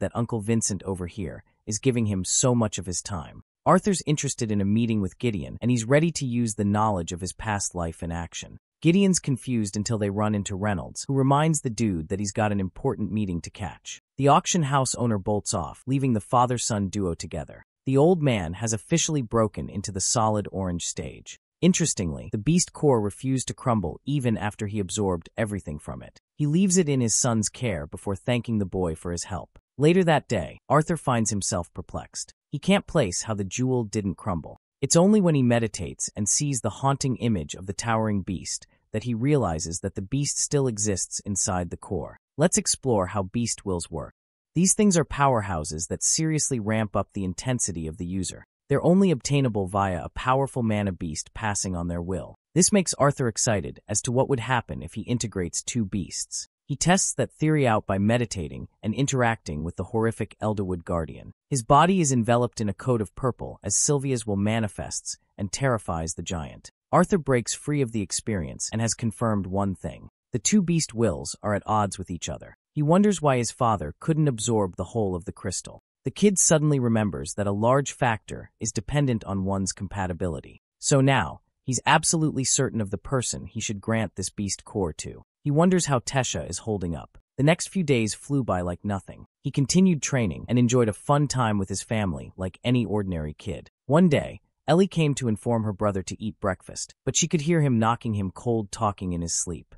that Uncle Vincent over here is giving him so much of his time. Arthur's interested in a meeting with Gideon, and he's ready to use the knowledge of his past life in action. Gideon's confused until they run into Reynolds, who reminds the dude that he's got an important meeting to catch. The auction house owner bolts off, leaving the father-son duo together. The old man has officially broken into the solid orange stage. Interestingly, the beast core refused to crumble even after he absorbed everything from it. He leaves it in his son's care before thanking the boy for his help. Later that day, Arthur finds himself perplexed. He can't place how the jewel didn't crumble. It's only when he meditates and sees the haunting image of the towering beast that he realizes that the beast still exists inside the core. Let's explore how beast wills work. These things are powerhouses that seriously ramp up the intensity of the user. They're only obtainable via a powerful mana beast passing on their will. This makes Arthur excited as to what would happen if he integrates 2 beasts. He tests that theory out by meditating and interacting with the horrific Elderwood Guardian. His body is enveloped in a coat of purple as Sylvia's will manifests and terrifies the giant. Arthur breaks free of the experience and has confirmed one thing. The 2 beast wills are at odds with each other. He wonders why his father couldn't absorb the whole of the crystal. The kid suddenly remembers that a large factor is dependent on one's compatibility. So now, he's absolutely certain of the person he should grant this beast core to. He wonders how Tesha is holding up. The next few days flew by like nothing. He continued training and enjoyed a fun time with his family like any ordinary kid. One day, Ellie came to inform her brother to eat breakfast, but she could hear him knocking him cold talking in his sleep.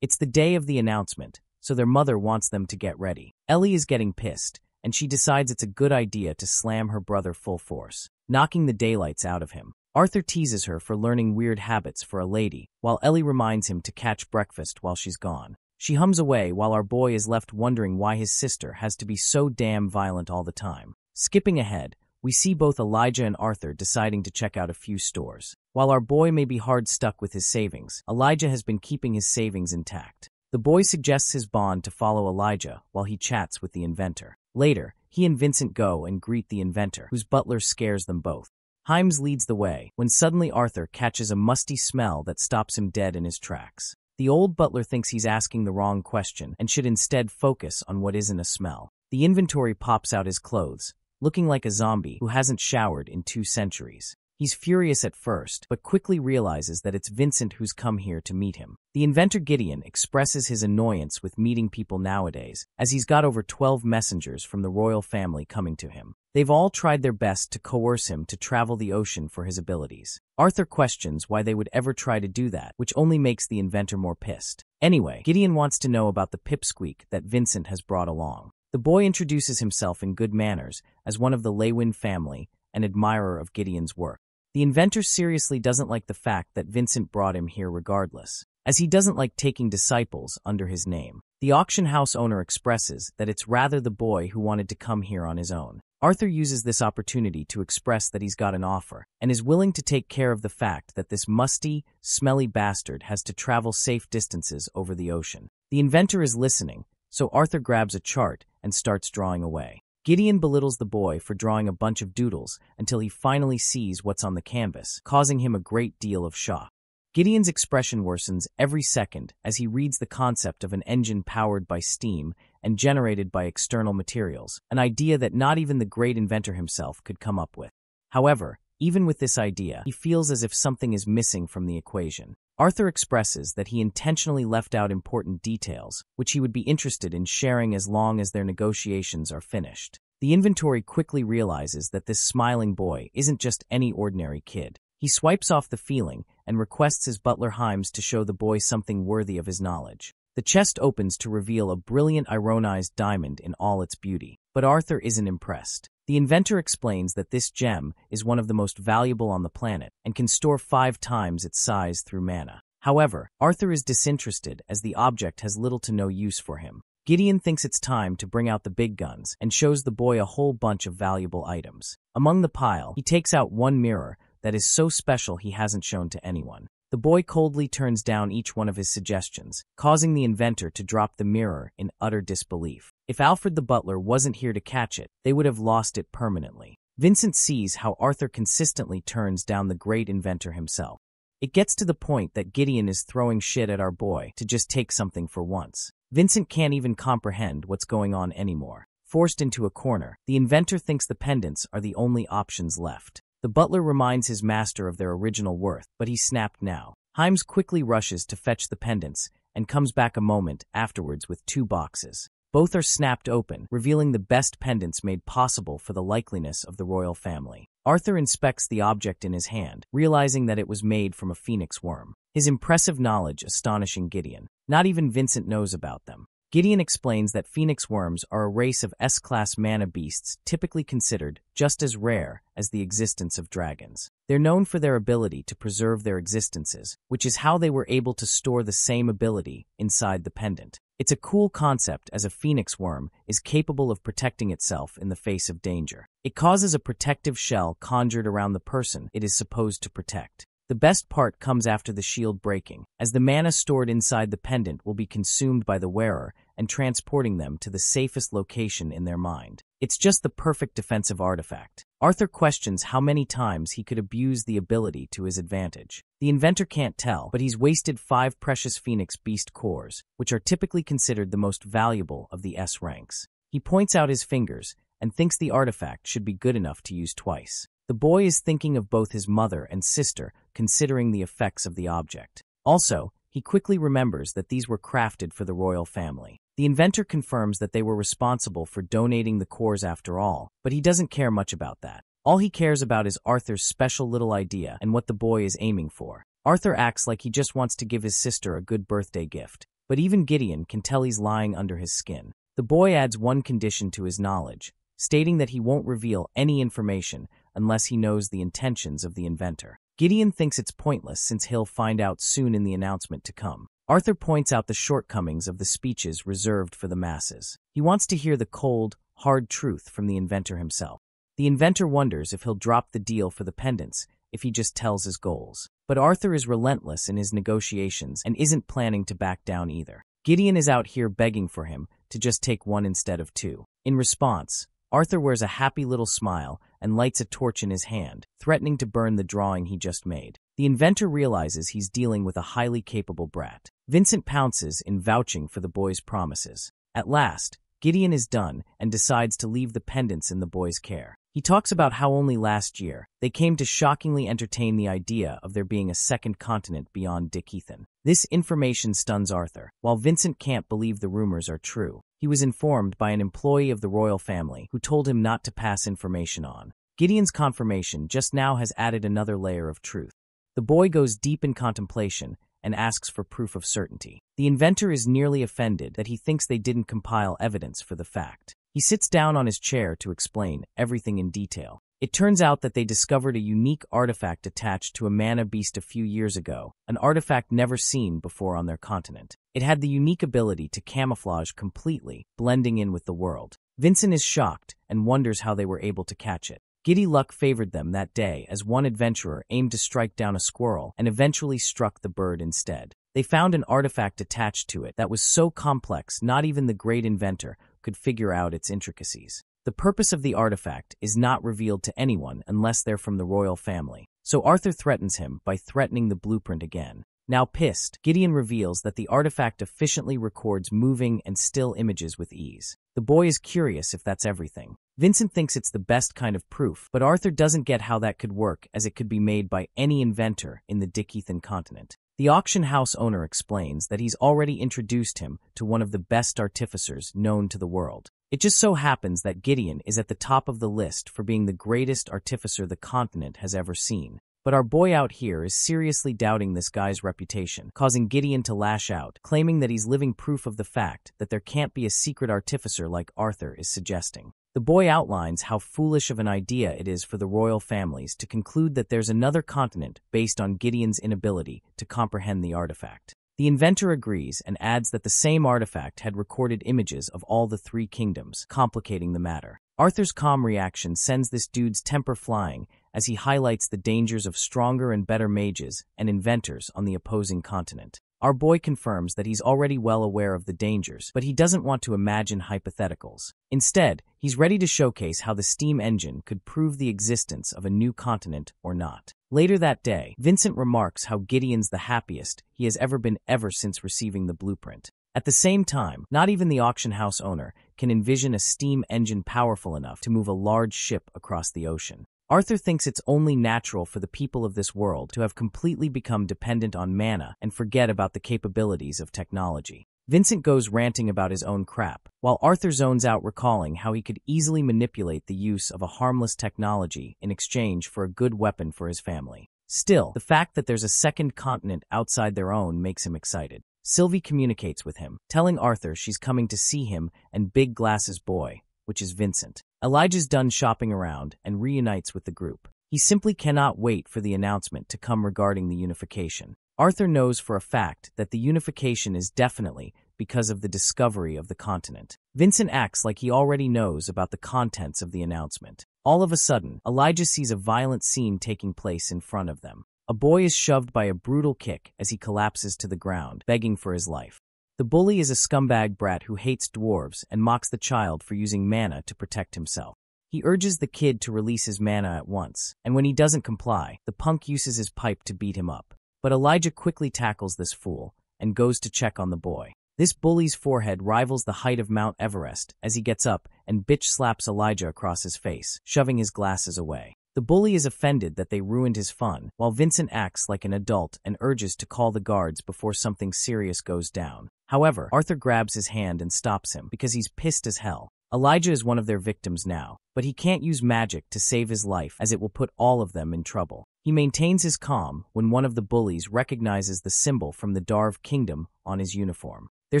It's the day of the announcement, so their mother wants them to get ready. Ellie is getting pissed, and she decides it's a good idea to slam her brother full force, knocking the daylights out of him. Arthur teases her for learning weird habits for a lady, while Ellie reminds him to catch breakfast while she's gone. She hums away while our boy is left wondering why his sister has to be so damn violent all the time. Skipping ahead, we see both Elijah and Arthur deciding to check out a few stores. While our boy may be hard stuck with his savings, Elijah has been keeping his savings intact. The boy suggests his bond to follow Elijah while he chats with the inventor. Later, he and Vincent go and greet the inventor, whose butler scares them both. Himes leads the way, when suddenly Arthur catches a musty smell that stops him dead in his tracks. The old butler thinks he's asking the wrong question and should instead focus on what isn't a smell. The inventory pops out his clothes, looking like a zombie who hasn't showered in 2 centuries. He's furious at first, but quickly realizes that it's Vincent who's come here to meet him. The inventor Gideon expresses his annoyance with meeting people nowadays, as he's got over 12 messengers from the royal family coming to him. They've all tried their best to coerce him to travel the ocean for his abilities. Arthur questions why they would ever try to do that, which only makes the inventor more pissed. Anyway, Gideon wants to know about the pipsqueak that Vincent has brought along. The boy introduces himself in good manners as one of the Lewin family, an admirer of Gideon's work. The inventor seriously doesn't like the fact that Vincent brought him here regardless, as he doesn't like taking disciples under his name. The auction house owner expresses that it's rather the boy who wanted to come here on his own. Arthur uses this opportunity to express that he's got an offer, and is willing to take care of the fact that this musty, smelly bastard has to travel safe distances over the ocean. The inventor is listening, so Arthur grabs a chart and starts drawing away. Gideon belittles the boy for drawing a bunch of doodles until he finally sees what's on the canvas, causing him a great deal of shock. Gideon's expression worsens every second as he reads the concept of an engine powered by steam and generated by external materials, an idea that not even the great inventor himself could come up with. However, even with this idea, he feels as if something is missing from the equation. Arthur expresses that he intentionally left out important details, which he would be interested in sharing as long as their negotiations are finished. The inventory quickly realizes that this smiling boy isn't just any ordinary kid. He swipes off the feeling and requests his butler Himes to show the boy something worthy of his knowledge. The chest opens to reveal a brilliant ironized diamond in all its beauty. But Arthur isn't impressed. The inventor explains that this gem is one of the most valuable on the planet and can store 5 times its size through mana. However, Arthur is disinterested as the object has little to no use for him. Gideon thinks it's time to bring out the big guns and shows the boy a whole bunch of valuable items. Among the pile, he takes out one mirror that is so special he hasn't shown to anyone. The boy coldly turns down each one of his suggestions, causing the inventor to drop the mirror in utter disbelief. If Alfred the butler wasn't here to catch it, they would have lost it permanently. Vincent sees how Arthur consistently turns down the great inventor himself. It gets to the point that Gideon is throwing shit at our boy to just take something for once. Vincent can't even comprehend what's going on anymore. Forced into a corner, the inventor thinks the pendants are the only options left. The butler reminds his master of their original worth, but he's snapped now. Himes quickly rushes to fetch the pendants and comes back a moment afterwards with 2 boxes. Both are snapped open, revealing the best pendants made possible for the likeliness of the royal family. Arthur inspects the object in his hand, realizing that it was made from a phoenix worm. His impressive knowledge astonishing Gideon. Not even Vincent knows about them. Gideon explains that phoenix worms are a race of S-class mana beasts typically considered just as rare as the existence of dragons. They're known for their ability to preserve their existences, which is how they were able to store the same ability inside the pendant. It's a cool concept as a phoenix worm is capable of protecting itself in the face of danger. It causes a protective shell conjured around the person it is supposed to protect. The best part comes after the shield breaking, as the mana stored inside the pendant will be consumed by the wearer and transporting them to the safest location in their mind. It's just the perfect defensive artifact. Arthur questions how many times he could abuse the ability to his advantage. The inventor can't tell, but he's wasted 5 precious phoenix beast cores, which are typically considered the most valuable of the S ranks. He points out his fingers and thinks the artifact should be good enough to use twice. The boy is thinking of both his mother and sister, considering the effects of the object. Also, he quickly remembers that these were crafted for the royal family. The inventor confirms that they were responsible for donating the cores after all, but he doesn't care much about that. All he cares about is Arthur's special little idea and what the boy is aiming for. Arthur acts like he just wants to give his sister a good birthday gift, but even Gideon can tell he's lying under his skin. The boy adds one condition to his knowledge, stating that he won't reveal any information unless he knows the intentions of the inventor. Gideon thinks it's pointless since he'll find out soon in the announcement to come. Arthur points out the shortcomings of the speeches reserved for the masses. He wants to hear the cold, hard truth from the inventor himself. The inventor wonders if he'll drop the deal for the pendants if he just tells his goals. But Arthur is relentless in his negotiations and isn't planning to back down either. Gideon is out here begging for him to just take 1 instead of 2. In response, Arthur wears a happy little smile and lights a torch in his hand, threatening to burn the drawing he just made. The inventor realizes he's dealing with a highly capable brat. Vincent pounces in vouching for the boy's promises. At last, Gideon is done and decides to leave the pendants in the boy's care. He talks about how only last year they came to shockingly entertain the idea of there being a second continent beyond Dickethan. This information stuns Arthur. While Vincent can't believe the rumors are true, he was informed by an employee of the royal family who told him not to pass information on. Gideon's confirmation just now has added another layer of truth. The boy goes deep in contemplation and asks for proof of certainty. The inventor is nearly offended that he thinks they didn't compile evidence for the fact. He sits down on his chair to explain everything in detail. It turns out that they discovered a unique artifact attached to a mana beast a few years ago, an artifact never seen before on their continent. It had the unique ability to camouflage completely, blending in with the world. Vincent is shocked and wonders how they were able to catch it. Giddy luck favored them that day as one adventurer aimed to strike down a squirrel and eventually struck the bird instead. They found an artifact attached to it that was so complex not even the great inventor could figure out its intricacies. The purpose of the artifact is not revealed to anyone unless they're from the royal family, so Arthur threatens him by threatening the blueprint again. Now pissed, Gideon reveals that the artifact efficiently records moving and still images with ease. The boy is curious if that's everything. Vincent thinks it's the best kind of proof, but Arthur doesn't get how that could work, as it could be made by any inventor in the Dickethan continent. The auction house owner explains that he's already introduced him to one of the best artificers known to the world. It just so happens that Gideon is at the top of the list for being the greatest artificer the continent has ever seen. But our boy out here is seriously doubting this guy's reputation, causing Gideon to lash out, claiming that he's living proof of the fact that there can't be a secret artificer like Arthur is suggesting. The boy outlines how foolish of an idea it is for the royal families to conclude that there's another continent based on Gideon's inability to comprehend the artifact. The inventor agrees and adds that the same artifact had recorded images of all the 3 kingdoms, complicating the matter. Arthur's calm reaction sends this dude's temper flying as he highlights the dangers of stronger and better mages and inventors on the opposing continent. Our boy confirms that he's already well aware of the dangers, but he doesn't want to imagine hypotheticals. Instead, he's ready to showcase how the steam engine could prove the existence of a new continent or not. Later that day, Vincent remarks how Gideon's the happiest he has ever been since receiving the blueprint. At the same time, not even the auction house owner can envision a steam engine powerful enough to move a large ship across the ocean. Arthur thinks it's only natural for the people of this world to have completely become dependent on mana and forget about the capabilities of technology. Vincent goes ranting about his own crap, while Arthur zones out recalling how he could easily manipulate the use of a harmless technology in exchange for a good weapon for his family. Still, the fact that there's a second continent outside their own makes him excited. Sylvie communicates with him, telling Arthur she's coming to see him and Big Glass's boy, which is Vincent. Elijah's done shopping around and reunites with the group. He simply cannot wait for the announcement to come regarding the unification. Arthur knows for a fact that the unification is definitely because of the discovery of the continent. Vincent acts like he already knows about the contents of the announcement. All of a sudden, Elijah sees a violent scene taking place in front of them. A boy is shoved by a brutal kick as he collapses to the ground, begging for his life. The bully is a scumbag brat who hates dwarves and mocks the child for using mana to protect himself. He urges the kid to release his mana at once, and when he doesn't comply, the punk uses his pipe to beat him up. But Elijah quickly tackles this fool and goes to check on the boy. This bully's forehead rivals the height of Mount Everest as he gets up and bitch slaps Elijah across his face, shoving his glasses away. The bully is offended that they ruined his fun, while Vincent acts like an adult and urges to call the guards before something serious goes down. However, Arthur grabs his hand and stops him because he's pissed as hell. Elijah is one of their victims now, but he can't use magic to save his life as it will put all of them in trouble. He maintains his calm when one of the bullies recognizes the symbol from the Darv Kingdom on his uniform. They're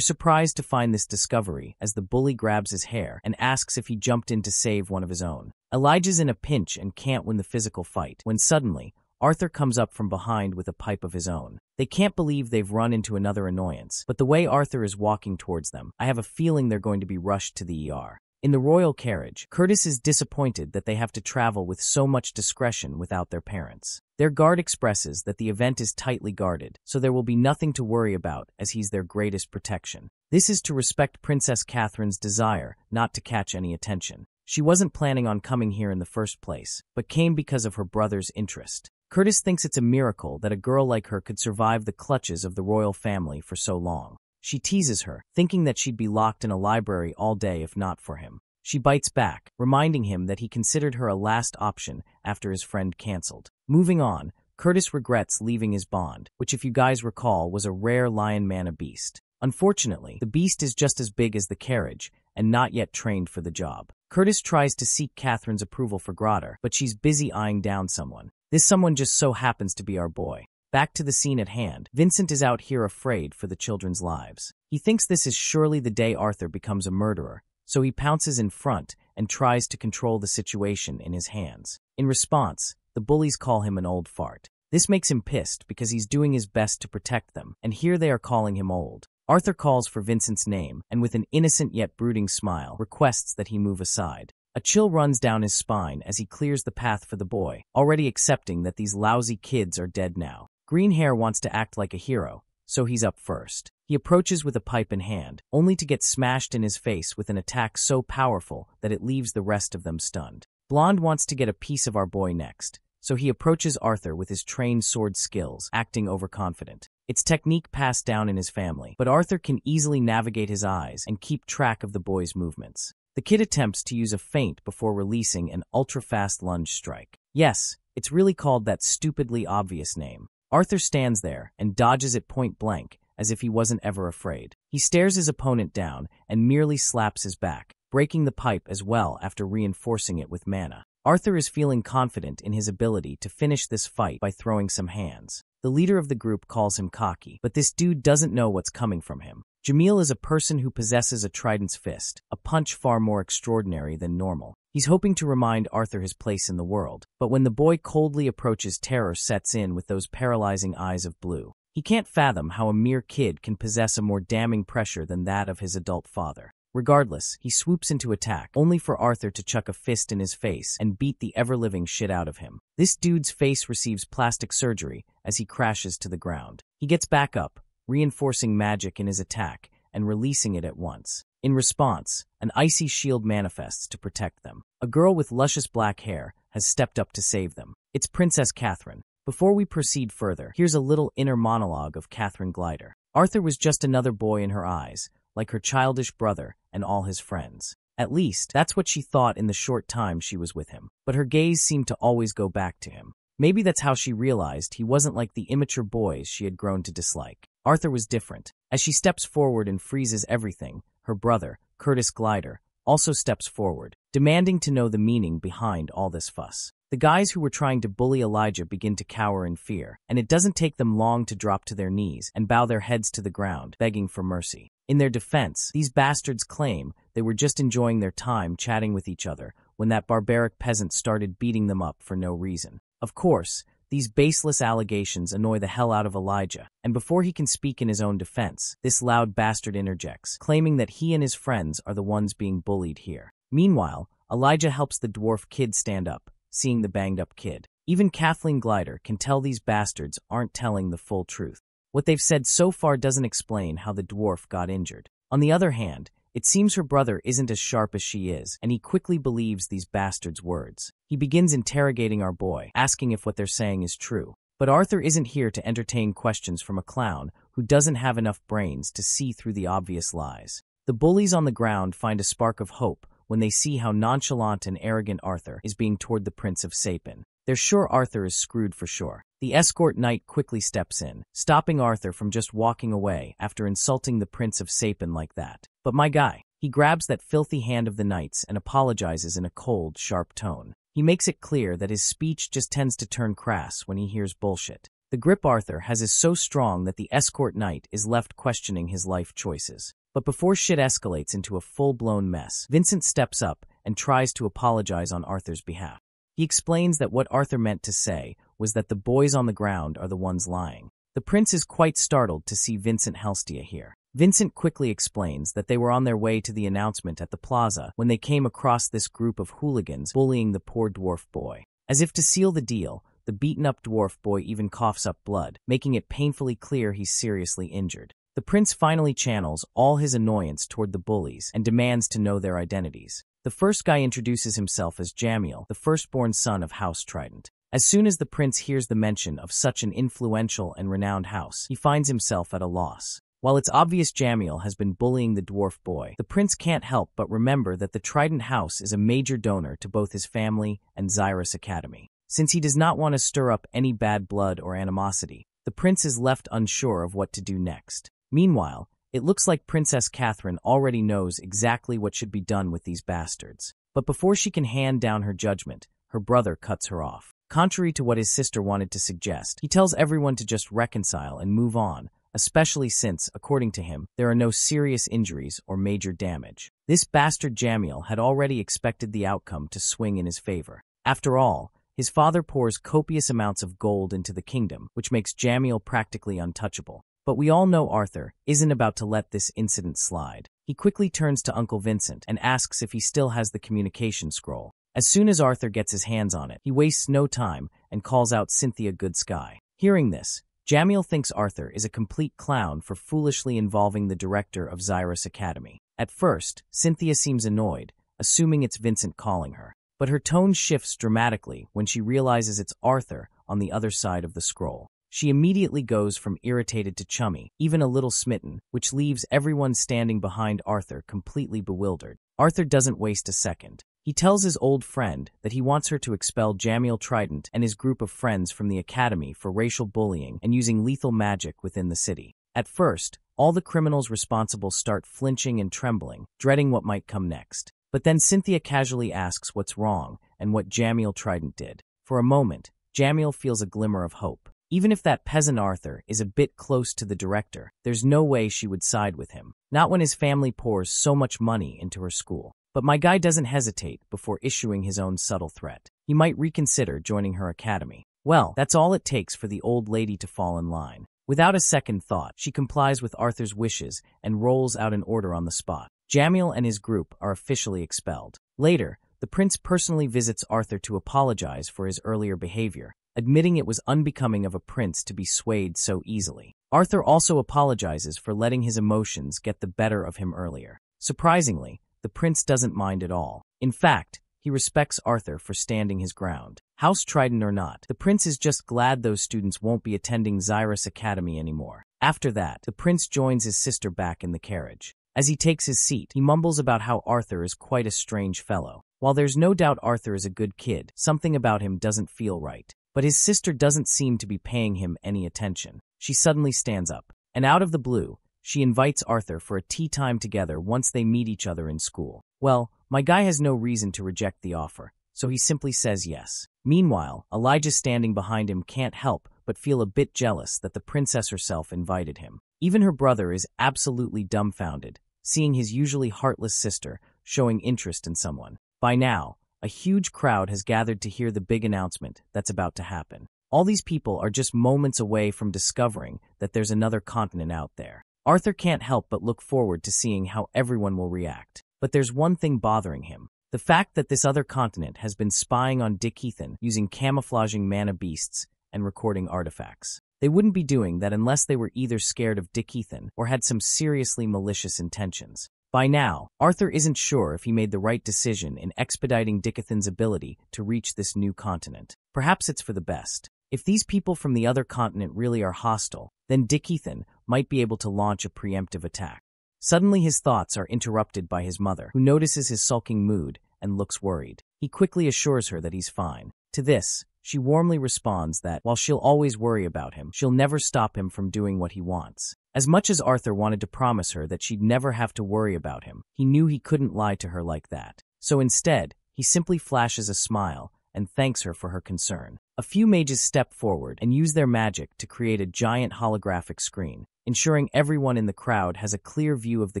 surprised to find this discovery as the bully grabs his hair and asks if he jumped in to save one of his own. Elijah's in a pinch and can't win the physical fight when suddenly, Arthur comes up from behind with a pipe of his own. They can't believe they've run into another annoyance, but the way Arthur is walking towards them, I have a feeling they're going to be rushed to the ER. In the royal carriage, Curtis is disappointed that they have to travel with so much discretion without their parents. Their guard expresses that the event is tightly guarded, so there will be nothing to worry about as he's their greatest protection. This is to respect Princess Catherine's desire not to catch any attention. She wasn't planning on coming here in the first place, but came because of her brother's interest. Curtis thinks it's a miracle that a girl like her could survive the clutches of the royal family for so long. She teases her, thinking that she'd be locked in a library all day if not for him. She bites back, reminding him that he considered her a last option after his friend canceled. Moving on, Curtis regrets leaving his bond, which if you guys recall was a rare lion mana beast. Unfortunately, the beast is just as big as the carriage and not yet trained for the job. Curtis tries to seek Catherine's approval for Grotter, but she's busy eyeing down someone. This someone just so happens to be our boy. Back to the scene at hand, Vincent is out here afraid for the children's lives. He thinks this is surely the day Arthur becomes a murderer, so he pounces in front and tries to control the situation in his hands. In response, the bullies call him an old fart. This makes him pissed because he's doing his best to protect them, and here they are calling him old. Arthur calls for Vincent's name and with an innocent yet brooding smile requests that he move aside. A chill runs down his spine as he clears the path for the boy, already accepting that these lousy kids are dead now. Green Hair wants to act like a hero, so he's up first. He approaches with a pipe in hand, only to get smashed in his face with an attack so powerful that it leaves the rest of them stunned. Blonde wants to get a piece of our boy next, so he approaches Arthur with his trained sword skills, acting overconfident. It's technique passed down in his family, but Arthur can easily navigate his eyes and keep track of the boy's movements. The kid attempts to use a feint before releasing an ultra-fast lunge strike. Yes, it's really called that stupidly obvious name. Arthur stands there and dodges it point blank, as if he wasn't ever afraid. He stares his opponent down and merely slaps his back, breaking the pipe as well after reinforcing it with mana. Arthur is feeling confident in his ability to finish this fight by throwing some hands. The leader of the group calls him cocky, but this dude doesn't know what's coming from him. Jamil is a person who possesses a trident's fist, a punch far more extraordinary than normal. He's hoping to remind Arthur his place in the world, but when the boy coldly approaches, terror sets in with those paralyzing eyes of blue. He can't fathom how a mere kid can possess a more damning pressure than that of his adult father. Regardless, he swoops into attack, only for Arthur to chuck a fist in his face and beat the ever-living shit out of him. This dude's face receives plastic surgery as he crashes to the ground. He gets back up, reinforcing magic in his attack and releasing it at once. In response, an icy shield manifests to protect them. A girl with luscious black hair has stepped up to save them. It's Princess Catherine. Before we proceed further, here's a little inner monologue of Catherine Glider. Arthur was just another boy in her eyes, like her childish brother and all his friends. At least, that's what she thought in the short time she was with him. But her gaze seemed to always go back to him. Maybe that's how she realized he wasn't like the immature boys she had grown to dislike. Arthur was different. As she steps forward and freezes everything, her brother, Curtis Glider, also steps forward, demanding to know the meaning behind all this fuss. The guys who were trying to bully Elijah begin to cower in fear, and it doesn't take them long to drop to their knees and bow their heads to the ground, begging for mercy. In their defense, these bastards claim they were just enjoying their time chatting with each other when that barbaric peasant started beating them up for no reason. Of course, these baseless allegations annoy the hell out of Elijah, and before he can speak in his own defense, this loud bastard interjects, claiming that he and his friends are the ones being bullied here. Meanwhile, Elijah helps the dwarf kid stand up, seeing the banged-up kid. Even Kathleen Glider can tell these bastards aren't telling the full truth. What they've said so far doesn't explain how the dwarf got injured. On the other hand, it seems her brother isn't as sharp as she is, and he quickly believes these bastards' words. He begins interrogating our boy, asking if what they're saying is true. But Arthur isn't here to entertain questions from a clown who doesn't have enough brains to see through the obvious lies. The bullies on the ground find a spark of hope when they see how nonchalant and arrogant Arthur is being toward the Prince of Sapin. They're sure Arthur is screwed for sure. The escort knight quickly steps in, stopping Arthur from just walking away after insulting the Prince of Sapin like that. But my guy, he grabs that filthy hand of the knight's and apologizes in a cold, sharp tone. He makes it clear that his speech just tends to turn crass when he hears bullshit. The grip Arthur has is so strong that the escort knight is left questioning his life choices. But before shit escalates into a full-blown mess, Vincent steps up and tries to apologize on Arthur's behalf. He explains that what Arthur meant to say was that the boys on the ground are the ones lying. The prince is quite startled to see Vincent Helstia here. Vincent quickly explains that they were on their way to the announcement at the plaza when they came across this group of hooligans bullying the poor dwarf boy. As if to seal the deal, the beaten-up dwarf boy even coughs up blood, making it painfully clear he's seriously injured. The prince finally channels all his annoyance toward the bullies and demands to know their identities. The first guy introduces himself as Jamiel, the firstborn son of House Trident. As soon as the prince hears the mention of such an influential and renowned house, he finds himself at a loss. While it's obvious Jamiel has been bullying the dwarf boy, the prince can't help but remember that the Trident House is a major donor to both his family and Xyrus Academy. Since he does not want to stir up any bad blood or animosity, the prince is left unsure of what to do next. Meanwhile, it looks like Princess Catherine already knows exactly what should be done with these bastards. But before she can hand down her judgment, her brother cuts her off. Contrary to what his sister wanted to suggest, he tells everyone to just reconcile and move on, especially since, according to him, there are no serious injuries or major damage. This bastard Jamiel had already expected the outcome to swing in his favor. After all, his father pours copious amounts of gold into the kingdom, which makes Jamiel practically untouchable. But we all know Arthur isn't about to let this incident slide. He quickly turns to Uncle Vincent and asks if he still has the communication scroll. As soon as Arthur gets his hands on it, he wastes no time and calls out Cynthia Goodsky. Hearing this, Jamiel thinks Arthur is a complete clown for foolishly involving the director of Xyrus Academy. At first, Cynthia seems annoyed, assuming it's Vincent calling her. But her tone shifts dramatically when she realizes it's Arthur on the other side of the scroll. She immediately goes from irritated to chummy, even a little smitten, which leaves everyone standing behind Arthur completely bewildered. Arthur doesn't waste a second. He tells his old friend that he wants her to expel Jamiel Trident and his group of friends from the academy for racial bullying and using lethal magic within the city. At first, all the criminals responsible start flinching and trembling, dreading what might come next. But then Cynthia casually asks what's wrong and what Jamiel Trident did. For a moment, Jamiel feels a glimmer of hope. Even if that peasant Arthur is a bit close to the director, there's no way she would side with him. Not when his family pours so much money into her school. But my guy doesn't hesitate before issuing his own subtle threat. He might reconsider joining her academy. Well, that's all it takes for the old lady to fall in line. Without a second thought, she complies with Arthur's wishes and rolls out an order on the spot. Jamiel and his group are officially expelled. Later, the prince personally visits Arthur to apologize for his earlier behavior, admitting it was unbecoming of a prince to be swayed so easily. Arthur also apologizes for letting his emotions get the better of him earlier. Surprisingly, the prince doesn't mind at all. In fact, he respects Arthur for standing his ground. House Trident or not, the prince is just glad those students won't be attending Xyrus Academy anymore. After that, the prince joins his sister back in the carriage. As he takes his seat, he mumbles about how Arthur is quite a strange fellow. While there's no doubt Arthur is a good kid, something about him doesn't feel right. But his sister doesn't seem to be paying him any attention. She suddenly stands up, and out of the blue, she invites Arthur for a tea time together once they meet each other in school. Well, my guy has no reason to reject the offer, so he simply says yes. Meanwhile, Elijah standing behind him can't help but feel a bit jealous that the princess herself invited him. Even her brother is absolutely dumbfounded, seeing his usually heartless sister showing interest in someone. By now, a huge crowd has gathered to hear the big announcement that's about to happen. All these people are just moments away from discovering that there's another continent out there. Arthur can't help but look forward to seeing how everyone will react. But there's one thing bothering him. The fact that this other continent has been spying on Dick Ethan using camouflaging mana beasts and recording artifacts. They wouldn't be doing that unless they were either scared of Dick Ethan or had some seriously malicious intentions. By now, Arthur isn't sure if he made the right decision in expediting Dick Ethan's ability to reach this new continent. Perhaps it's for the best. If these people from the other continent really are hostile, then Dick Ethan might be able to launch a preemptive attack. Suddenly his thoughts are interrupted by his mother, who notices his sulking mood and looks worried. He quickly assures her that he's fine. To this, she warmly responds that, while she'll always worry about him, she'll never stop him from doing what he wants. As much as Arthur wanted to promise her that she'd never have to worry about him, he knew he couldn't lie to her like that. So instead, he simply flashes a smile and thanks her for her concern. A few mages step forward and use their magic to create a giant holographic screen, ensuring everyone in the crowd has a clear view of the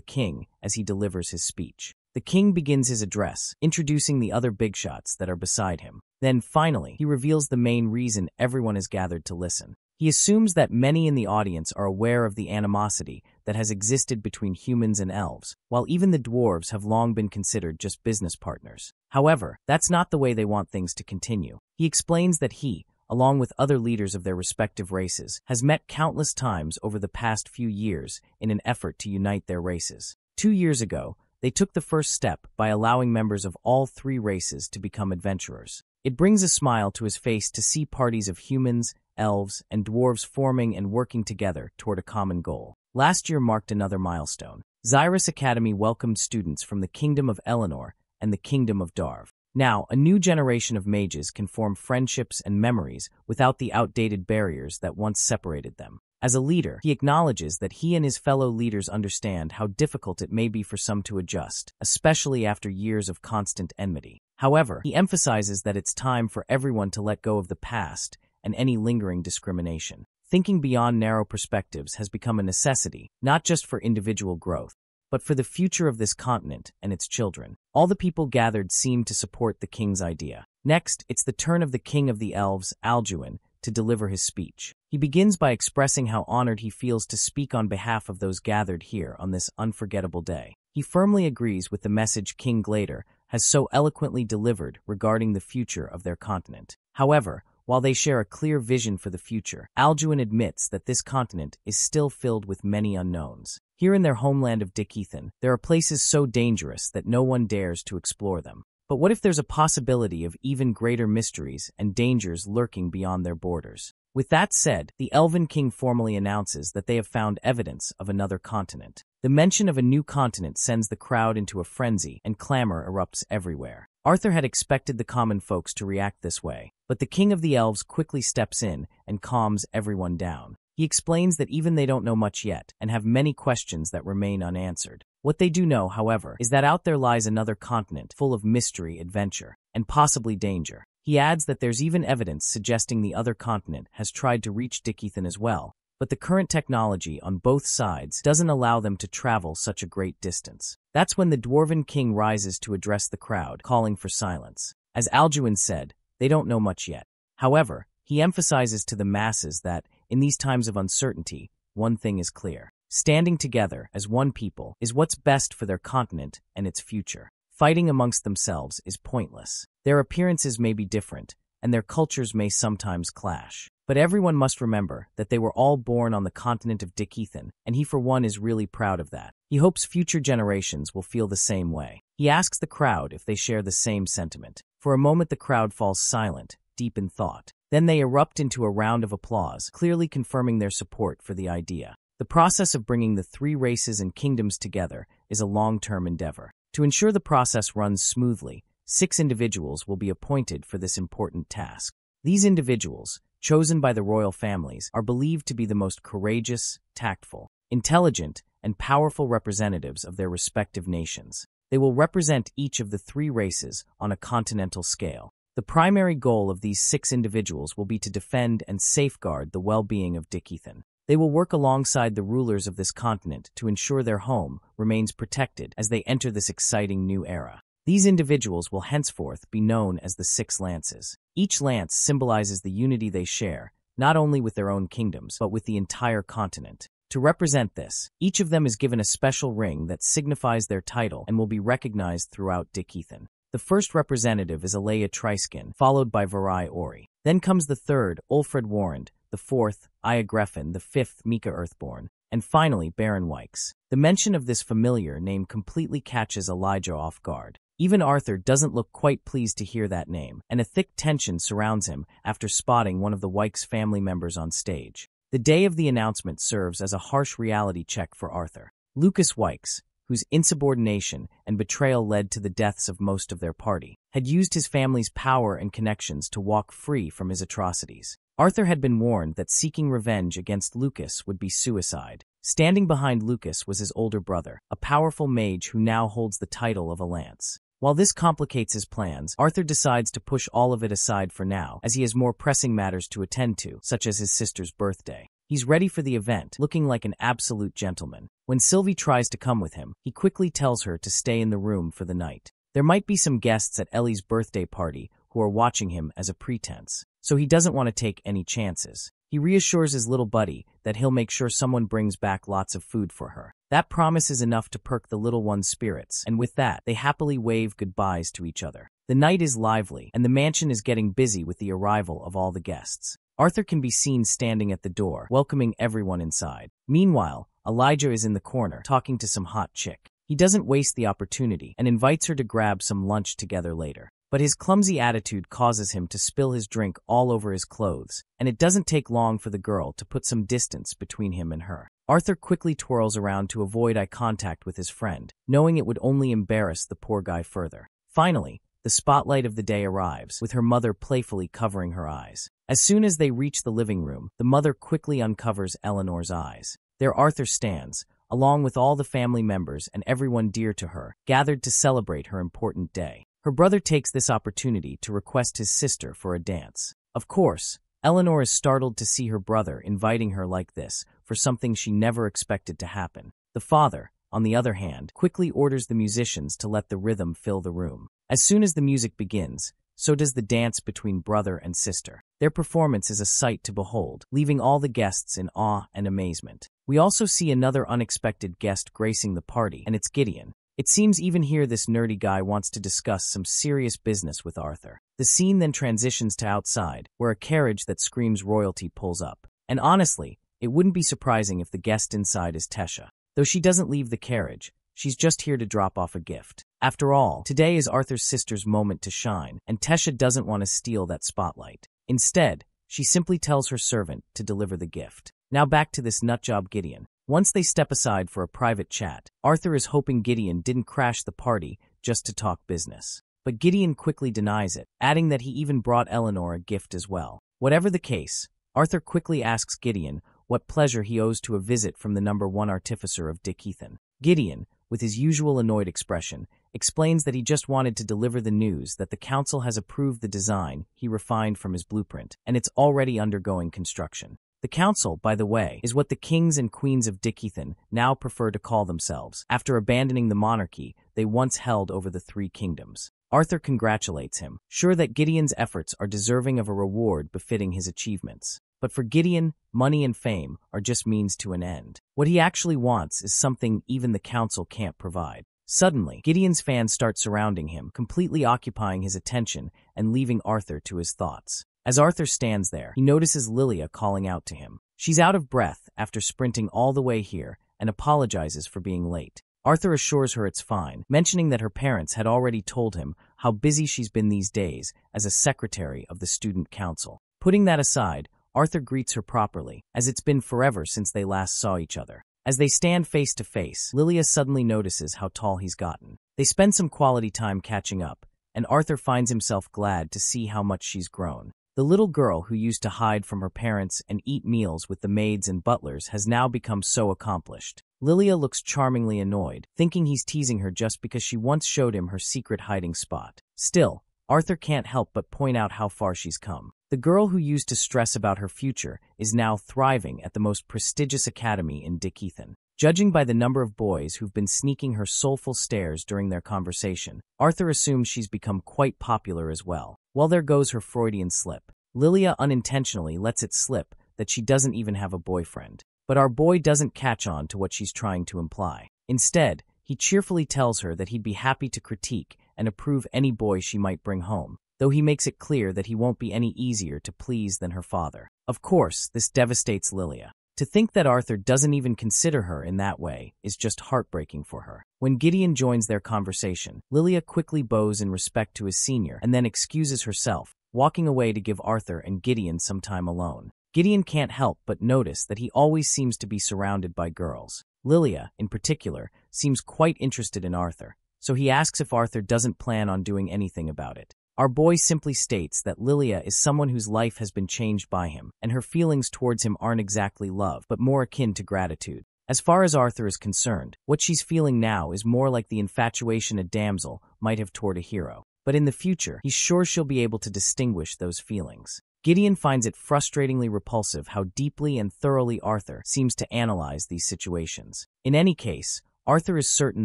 king as he delivers his speech. The king begins his address, introducing the other big shots that are beside him. Then, finally, he reveals the main reason everyone is gathered to listen. He assumes that many in the audience are aware of the animosity that has existed between humans and elves, while even the dwarves have long been considered just business partners. However, that's not the way they want things to continue. He explains that he, along with other leaders of their respective races, has met countless times over the past few years in an effort to unite their races. 2 years ago, they took the first step by allowing members of all 3 races to become adventurers. It brings a smile to his face to see parties of humans, elves, and dwarves forming and working together toward a common goal. Last year marked another milestone. Xyrus Academy welcomed students from the Kingdom of Eleanor and the Kingdom of Darv. Now, a new generation of mages can form friendships and memories without the outdated barriers that once separated them. As a leader, he acknowledges that he and his fellow leaders understand how difficult it may be for some to adjust, especially after years of constant enmity. However, he emphasizes that it's time for everyone to let go of the past and any lingering discrimination. Thinking beyond narrow perspectives has become a necessity, not just for individual growth, but for the future of this continent and its children. All the people gathered seem to support the king's idea. Next, it's the turn of the king of the elves, Alduin, to deliver his speech. He begins by expressing how honored he feels to speak on behalf of those gathered here on this unforgettable day. He firmly agrees with the message King Glader has so eloquently delivered regarding the future of their continent. However, While they share a clear vision for the future, Alduin admits that this continent is still filled with many unknowns. Here in their homeland of Dicethan, there are places so dangerous that no one dares to explore them. But what if there's a possibility of even greater mysteries and dangers lurking beyond their borders? With that said, the Elven King formally announces that they have found evidence of another continent. The mention of a new continent sends the crowd into a frenzy, and clamor erupts everywhere. Arthur had expected the common folks to react this way, but the King of the Elves quickly steps in and calms everyone down. He explains that even they don't know much yet, and have many questions that remain unanswered. What they do know, however, is that out there lies another continent full of mystery, adventure, and possibly danger. He adds that there's even evidence suggesting the other continent has tried to reach Dicethan as well, but the current technology on both sides doesn't allow them to travel such a great distance. That's when the Dwarven King rises to address the crowd, calling for silence. As Alduin said, they don't know much yet. However, he emphasizes to the masses that, in these times of uncertainty, one thing is clear. Standing together as one people is what's best for their continent and its future. Fighting amongst themselves is pointless. Their appearances may be different, and their cultures may sometimes clash. But everyone must remember that they were all born on the continent of Dicethan, and he for one is really proud of that. He hopes future generations will feel the same way. He asks the crowd if they share the same sentiment. For a moment the crowd falls silent, deep in thought. Then they erupt into a round of applause, clearly confirming their support for the idea. The process of bringing the three races and kingdoms together is a long-term endeavor. To ensure the process runs smoothly, 6 individuals will be appointed for this important task. These individuals, chosen by the royal families, are believed to be the most courageous, tactful, intelligent, and powerful representatives of their respective nations. They will represent each of the 3 races on a continental scale. The primary goal of these 6 individuals will be to defend and safeguard the well-being of Dicethan. They will work alongside the rulers of this continent to ensure their home remains protected as they enter this exciting new era. These individuals will henceforth be known as the 6 lances. Each lance symbolizes the unity they share, not only with their own kingdoms, but with the entire continent. To represent this, each of them is given a special ring that signifies their title and will be recognized throughout Dicethan. The first representative is Alea Triskin, followed by Varai Ori. Then comes the third, Ulfred Warrand, the fourth, Aya Greffin, the fifth, Mika Earthborn, and finally Baron Wykes. The mention of this familiar name completely catches Elijah off guard. Even Arthur doesn't look quite pleased to hear that name, and a thick tension surrounds him after spotting one of the Wykes family members on stage. The day of the announcement serves as a harsh reality check for Arthur. Lucas Wykes, whose insubordination and betrayal led to the deaths of most of their party, had used his family's power and connections to walk free from his atrocities. Arthur had been warned that seeking revenge against Lucas would be suicide. Standing behind Lucas was his older brother, a powerful mage who now holds the title of a lance. While this complicates his plans, Arthur decides to push all of it aside for now, as he has more pressing matters to attend to, such as his sister's birthday. He's ready for the event, looking like an absolute gentleman. When Sylvie tries to come with him, he quickly tells her to stay in the room for the night. There might be some guests at Ellie's birthday party who are watching him as a pretense, so he doesn't want to take any chances. He reassures his little buddy that he'll make sure someone brings back lots of food for her. That promise is enough to perk the little one's spirits, and with that, they happily wave goodbyes to each other. The night is lively, and the mansion is getting busy with the arrival of all the guests. Arthur can be seen standing at the door, welcoming everyone inside. Meanwhile, Elijah is in the corner, talking to some hot chick. He doesn't waste the opportunity and invites her to grab some lunch together later. But his clumsy attitude causes him to spill his drink all over his clothes, and it doesn't take long for the girl to put some distance between him and her. Arthur quickly twirls around to avoid eye contact with his friend, knowing it would only embarrass the poor guy further. Finally, the spotlight of the day arrives, with her mother playfully covering her eyes. As soon as they reach the living room, the mother quickly uncovers Eleanor's eyes. There Arthur stands, along with all the family members and everyone dear to her, gathered to celebrate her important day. Her brother takes this opportunity to request his sister for a dance. Of course, Eleanor is startled to see her brother inviting her like this for something she never expected to happen. The father, on the other hand, quickly orders the musicians to let the rhythm fill the room. As soon as the music begins, so does the dance between brother and sister. Their performance is a sight to behold, leaving all the guests in awe and amazement. We also see another unexpected guest gracing the party, and it's Gideon. It seems even here this nerdy guy wants to discuss some serious business with Arthur. The scene then transitions to outside, where a carriage that screams royalty pulls up. And honestly, it wouldn't be surprising if the guest inside is Tesha. Though she doesn't leave the carriage, she's just here to drop off a gift. After all, today is Arthur's sister's moment to shine, and Tesha doesn't want to steal that spotlight. Instead, she simply tells her servant to deliver the gift. Now back to this nutjob Gideon. Once they step aside for a private chat, Arthur is hoping Gideon didn't crash the party just to talk business. But Gideon quickly denies it, adding that he even brought Eleanor a gift as well. Whatever the case, Arthur quickly asks Gideon what pleasure he owes to a visit from the #1 artificer of Dick Ethan. Gideon, with his usual annoyed expression, explains that he just wanted to deliver the news that the council has approved the design he refined from his blueprint, and it's already undergoing construction. The council, by the way, is what the kings and queens of Dick Ethan now prefer to call themselves, after abandoning the monarchy they once held over the 3 kingdoms. Arthur congratulates him, sure that Gideon's efforts are deserving of a reward befitting his achievements. But for Gideon, money and fame are just means to an end. What he actually wants is something even the council can't provide. Suddenly, Gideon's fans start surrounding him, completely occupying his attention and leaving Arthur to his thoughts. As Arthur stands there, he notices Lilia calling out to him. She's out of breath after sprinting all the way here and apologizes for being late. Arthur assures her it's fine, mentioning that her parents had already told him how busy she's been these days as a secretary of the student council. Putting that aside, Arthur greets her properly, as it's been forever since they last saw each other. As they stand face to face, Lilia suddenly notices how tall he's gotten. They spend some quality time catching up, and Arthur finds himself glad to see how much she's grown. The little girl who used to hide from her parents and eat meals with the maids and butlers has now become so accomplished. Lilia looks charmingly annoyed, thinking he's teasing her just because she once showed him her secret hiding spot. Still, Arthur can't help but point out how far she's come. The girl who used to stress about her future is now thriving at the most prestigious academy in Dick Ethan. Judging by the number of boys who've been sneaking her soulful stares during their conversation, Arthur assumes she's become quite popular as well. Well, there goes her Freudian slip. Lilia unintentionally lets it slip that she doesn't even have a boyfriend. But our boy doesn't catch on to what she's trying to imply. Instead, he cheerfully tells her that he'd be happy to critique and approve any boy she might bring home, though he makes it clear that he won't be any easier to please than her father. Of course, this devastates Lilia. To think that Arthur doesn't even consider her in that way is just heartbreaking for her. When Gideon joins their conversation, Lilia quickly bows in respect to his senior and then excuses herself, walking away to give Arthur and Gideon some time alone. Gideon can't help but notice that he always seems to be surrounded by girls. Lilia, in particular, seems quite interested in Arthur, so he asks if Arthur doesn't plan on doing anything about it. Our boy simply states that Lilia is someone whose life has been changed by him, and her feelings towards him aren't exactly love, but more akin to gratitude. As far as Arthur is concerned, what she's feeling now is more like the infatuation a damsel might have toward a hero. But in the future, he's sure she'll be able to distinguish those feelings. Gideon finds it frustratingly repulsive how deeply and thoroughly Arthur seems to analyze these situations. In any case, Arthur is certain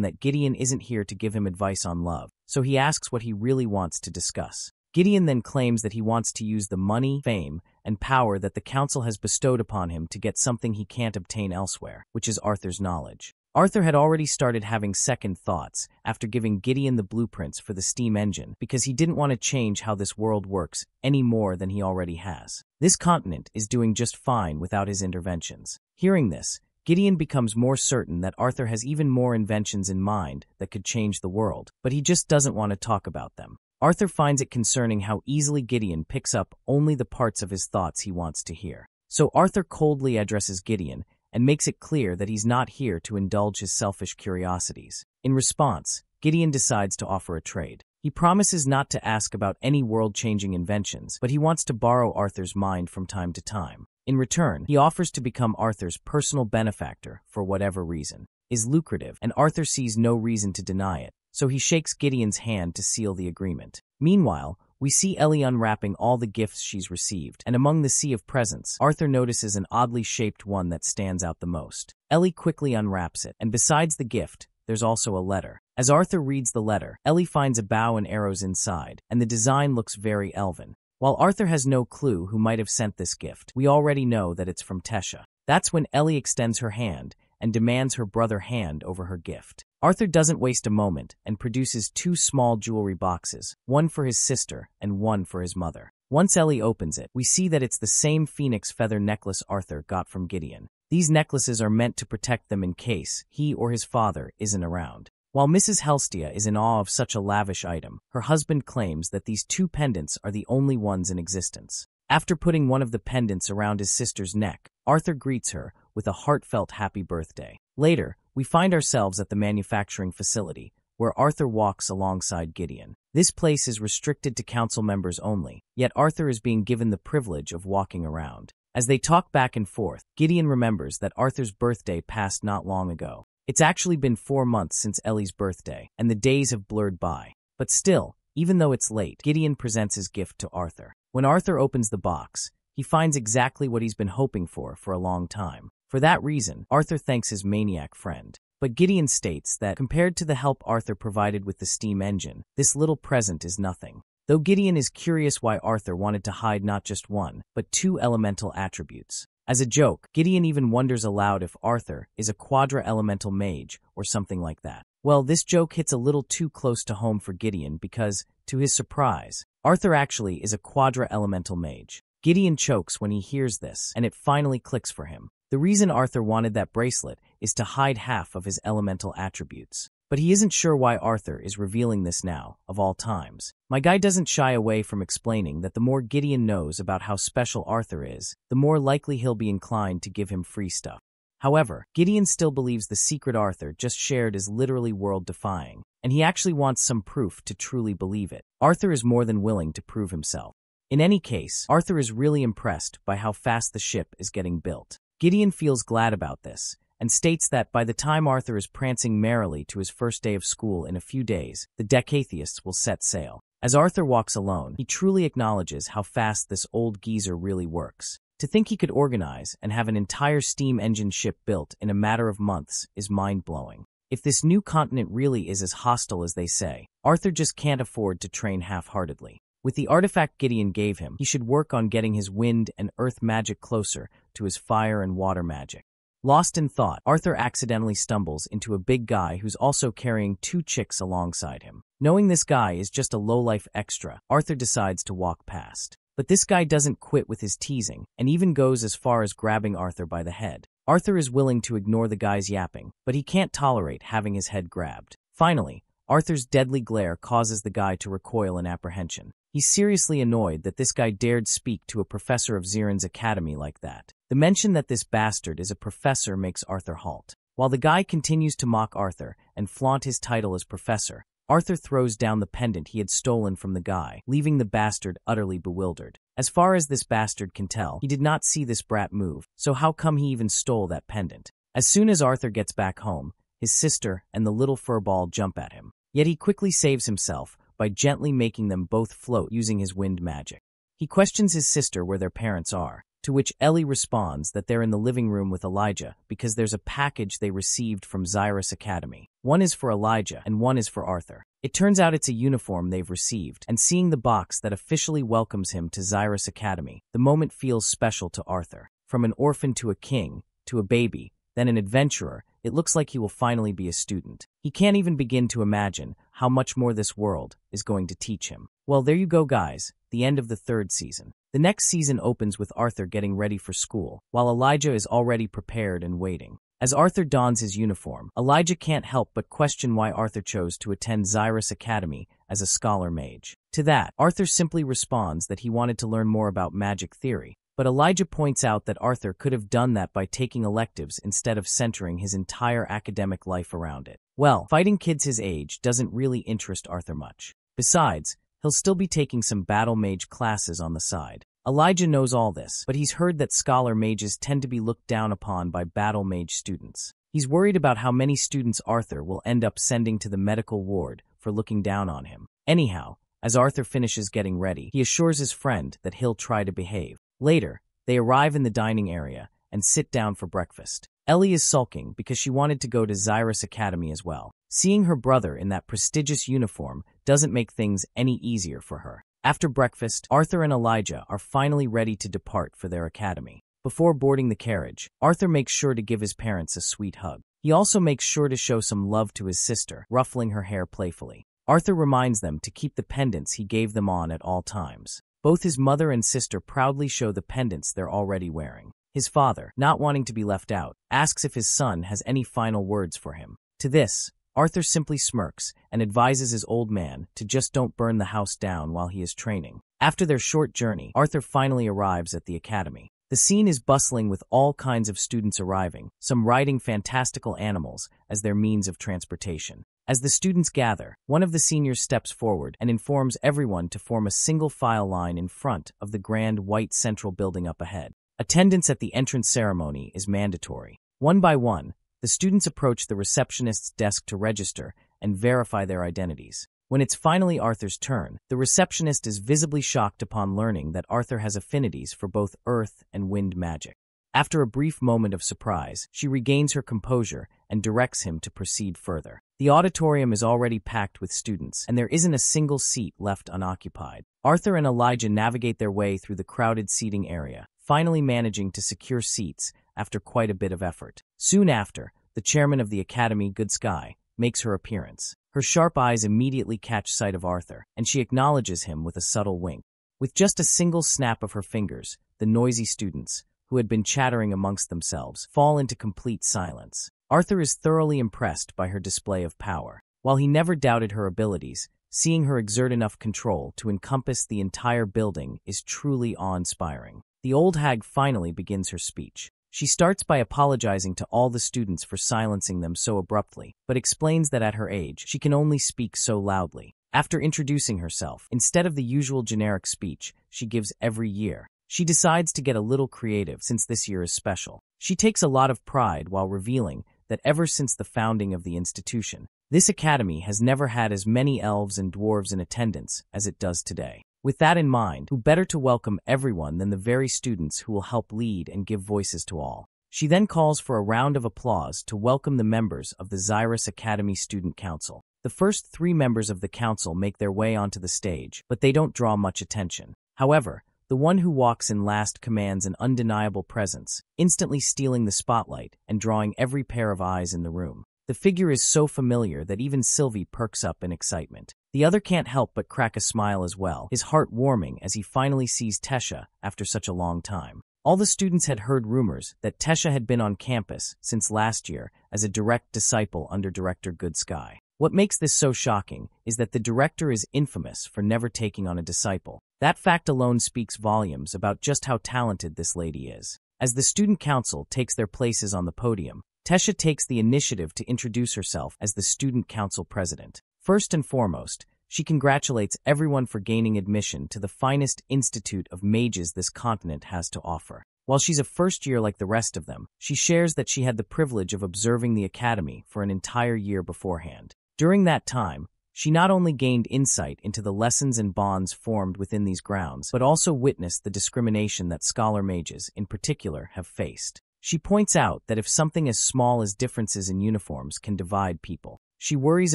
that Gideon isn't here to give him advice on love, so he asks what he really wants to discuss. Gideon then claims that he wants to use the money, fame, and power that the council has bestowed upon him to get something he can't obtain elsewhere, which is Arthur's knowledge. Arthur had already started having second thoughts after giving Gideon the blueprints for the steam engine because he didn't want to change how this world works any more than he already has. This continent is doing just fine without his interventions. Hearing this, Gideon becomes more certain that Arthur has even more inventions in mind that could change the world, but he just doesn't want to talk about them. Arthur finds it concerning how easily Gideon picks up only the parts of his thoughts he wants to hear. So Arthur coldly addresses Gideon and makes it clear that he's not here to indulge his selfish curiosities. In response, Gideon decides to offer a trade. He promises not to ask about any world-changing inventions, but he wants to borrow Arthur's mind from time to time. In return, he offers to become Arthur's personal benefactor for whatever reason. Is lucrative, and Arthur sees no reason to deny it, so he shakes Gideon's hand to seal the agreement. Meanwhile, we see Ellie unwrapping all the gifts she's received, and among the sea of presents, Arthur notices an oddly shaped one that stands out the most. Ellie quickly unwraps it, and besides the gift, there's also a letter. As Arthur reads the letter, Ellie finds a bow and arrows inside, and the design looks very elven. While Arthur has no clue who might have sent this gift, we already know that it's from Tesha. That's when Ellie extends her hand and demands her brother hand over her gift. Arthur doesn't waste a moment and produces 2 small jewelry boxes, one for his sister and one for his mother. Once Ellie opens it, we see that it's the same phoenix feather necklace Arthur got from Gideon. These necklaces are meant to protect them in case he or his father isn't around. While Mrs. Helstia is in awe of such a lavish item, her husband claims that these 2 pendants are the only ones in existence. After putting one of the pendants around his sister's neck, Arthur greets her with a heartfelt happy birthday. Later, we find ourselves at the manufacturing facility, where Arthur walks alongside Gideon. This place is restricted to council members only, yet Arthur is being given the privilege of walking around. As they talk back and forth, Gideon remembers that Arthur's birthday passed not long ago. It's actually been 4 months since Ellie's birthday, and the days have blurred by. But still, even though it's late, Gideon presents his gift to Arthur. When Arthur opens the box, he finds exactly what he's been hoping for a long time. For that reason, Arthur thanks his maniac friend. But Gideon states that compared to the help Arthur provided with the steam engine, this little present is nothing. Though Gideon is curious why Arthur wanted to hide not just one, but 2 elemental attributes. As a joke, Gideon even wonders aloud if Arthur is a quadra-elemental mage or something like that. Well, this joke hits a little too close to home for Gideon because, to his surprise, Arthur actually is a quadra-elemental mage. Gideon chokes when he hears this, and it finally clicks for him. The reason Arthur wanted that bracelet is to hide half of his elemental attributes. But he isn't sure why Arthur is revealing this now, of all times. My guy doesn't shy away from explaining that the more Gideon knows about how special Arthur is, the more likely he'll be inclined to give him free stuff. However, Gideon still believes the secret Arthur just shared is literally world-defying, and he actually wants some proof to truly believe it. Arthur is more than willing to prove himself. In any case, Arthur is really impressed by how fast the ship is getting built. Gideon feels glad about this, and states that by the time Arthur is prancing merrily to his first day of school in a few days, the Decatheists will set sail. As Arthur walks alone, he truly acknowledges how fast this old geezer really works. To think he could organize and have an entire steam engine ship built in a matter of months is mind-blowing. If this new continent really is as hostile as they say, Arthur just can't afford to train half-heartedly. With the artifact Gideon gave him, he should work on getting his wind and earth magic closer to his fire and water magic. Lost in thought, Arthur accidentally stumbles into a big guy who's also carrying 2 chicks alongside him. Knowing this guy is just a lowlife extra, Arthur decides to walk past. But this guy doesn't quit with his teasing, and even goes as far as grabbing Arthur by the head. Arthur is willing to ignore the guy's yapping, but he can't tolerate having his head grabbed. Finally, Arthur's deadly glare causes the guy to recoil in apprehension. He's seriously annoyed that this guy dared speak to a professor of Zirin's academy like that. The mention that this bastard is a professor makes Arthur halt. While the guy continues to mock Arthur and flaunt his title as professor, Arthur throws down the pendant he had stolen from the guy, leaving the bastard utterly bewildered. As far as this bastard can tell, he did not see this brat move, so how come he even stole that pendant? As soon as Arthur gets back home, his sister and the little furball jump at him. Yet he quickly saves himself by gently making them both float using his wind magic. He questions his sister where their parents are, to which Ellie responds that they're in the living room with Elijah because there's a package they received from Zyrus Academy. One is for Elijah and one is for Arthur. It turns out it's a uniform they've received, and seeing the box that officially welcomes him to Zyrus Academy, the moment feels special to Arthur. From an orphan to a king, to a baby, then an adventurer, it looks like he will finally be a student. He can't even begin to imagine how much more this world is going to teach him. Well, there you go, guys, the end of the 3rd season. The next season opens with Arthur getting ready for school, while Elijah is already prepared and waiting. As Arthur dons his uniform, Elijah can't help but question why Arthur chose to attend Zyrus Academy as a scholar mage. To that, Arthur simply responds that he wanted to learn more about magic theory, but Elijah points out that Arthur could have done that by taking electives instead of centering his entire academic life around it. Well, fighting kids his age doesn't really interest Arthur much. Besides, he'll still be taking some battle mage classes on the side. Elijah knows all this, but he's heard that scholar mages tend to be looked down upon by battle mage students. He's worried about how many students Arthur will end up sending to the medical ward for looking down on him. Anyhow, as Arthur finishes getting ready, he assures his friend that he'll try to behave. Later, they arrive in the dining area and sit down for breakfast. Ellie is sulking because she wanted to go to Zyrus Academy as well. Seeing her brother in that prestigious uniform doesn't make things any easier for her. After breakfast, Arthur and Elijah are finally ready to depart for their academy. Before boarding the carriage, Arthur makes sure to give his parents a sweet hug. He also makes sure to show some love to his sister, ruffling her hair playfully. Arthur reminds them to keep the pendants he gave them on at all times. Both his mother and sister proudly show the pendants they're already wearing. His father, not wanting to be left out, asks if his son has any final words for him. To this, Arthur simply smirks and advises his old man to just don't burn the house down while he is training. After their short journey, Arthur finally arrives at the academy. The scene is bustling with all kinds of students arriving, some riding fantastical animals as their means of transportation. As the students gather, one of the seniors steps forward and informs everyone to form a single file line in front of the grand white central building up ahead. Attendance at the entrance ceremony is mandatory. One by one, the students approach the receptionist's desk to register and verify their identities. When it's finally Arthur's turn, the receptionist is visibly shocked upon learning that Arthur has affinities for both earth and wind magic. After a brief moment of surprise, she regains her composure and directs him to proceed further. The auditorium is already packed with students, and there isn't a single seat left unoccupied. Arthur and Elijah navigate their way through the crowded seating area, finally managing to secure seats after quite a bit of effort. Soon after, the chairman of the academy, Good Sky, makes her appearance. Her sharp eyes immediately catch sight of Arthur, and she acknowledges him with a subtle wink. With just a single snap of her fingers, the noisy students, who had been chattering amongst themselves, fall into complete silence. Arthur is thoroughly impressed by her display of power. While he never doubted her abilities, seeing her exert enough control to encompass the entire building is truly awe-inspiring. The old hag finally begins her speech. She starts by apologizing to all the students for silencing them so abruptly, but explains that at her age, she can only speak so loudly. After introducing herself, instead of the usual generic speech she gives every year, she decides to get a little creative since this year is special. She takes a lot of pride while revealing that ever since the founding of the institution, this academy has never had as many elves and dwarves in attendance as it does today. With that in mind, who better to welcome everyone than the very students who will help lead and give voices to all? She then calls for a round of applause to welcome the members of the Xyrus Academy Student Council. The first 3 members of the council make their way onto the stage, but they don't draw much attention. However, the one who walks in last commands an undeniable presence, instantly stealing the spotlight and drawing every pair of eyes in the room. The figure is so familiar that even Sylvie perks up in excitement. The other can't help but crack a smile as well, his heart warming as he finally sees Tesha after such a long time. All the students had heard rumors that Tesha had been on campus since last year as a direct disciple under Director Good Sky. What makes this so shocking is that the director is infamous for never taking on a disciple. That fact alone speaks volumes about just how talented this lady is. As the student council takes their places on the podium, Tesha takes the initiative to introduce herself as the student council president. First and foremost, she congratulates everyone for gaining admission to the finest institute of mages this continent has to offer. While she's a first year like the rest of them, she shares that she had the privilege of observing the academy for an entire year beforehand. During that time, she not only gained insight into the lessons and bonds formed within these grounds, but also witnessed the discrimination that scholar mages, in particular, have faced. She points out that if something as small as differences in uniforms can divide people, she worries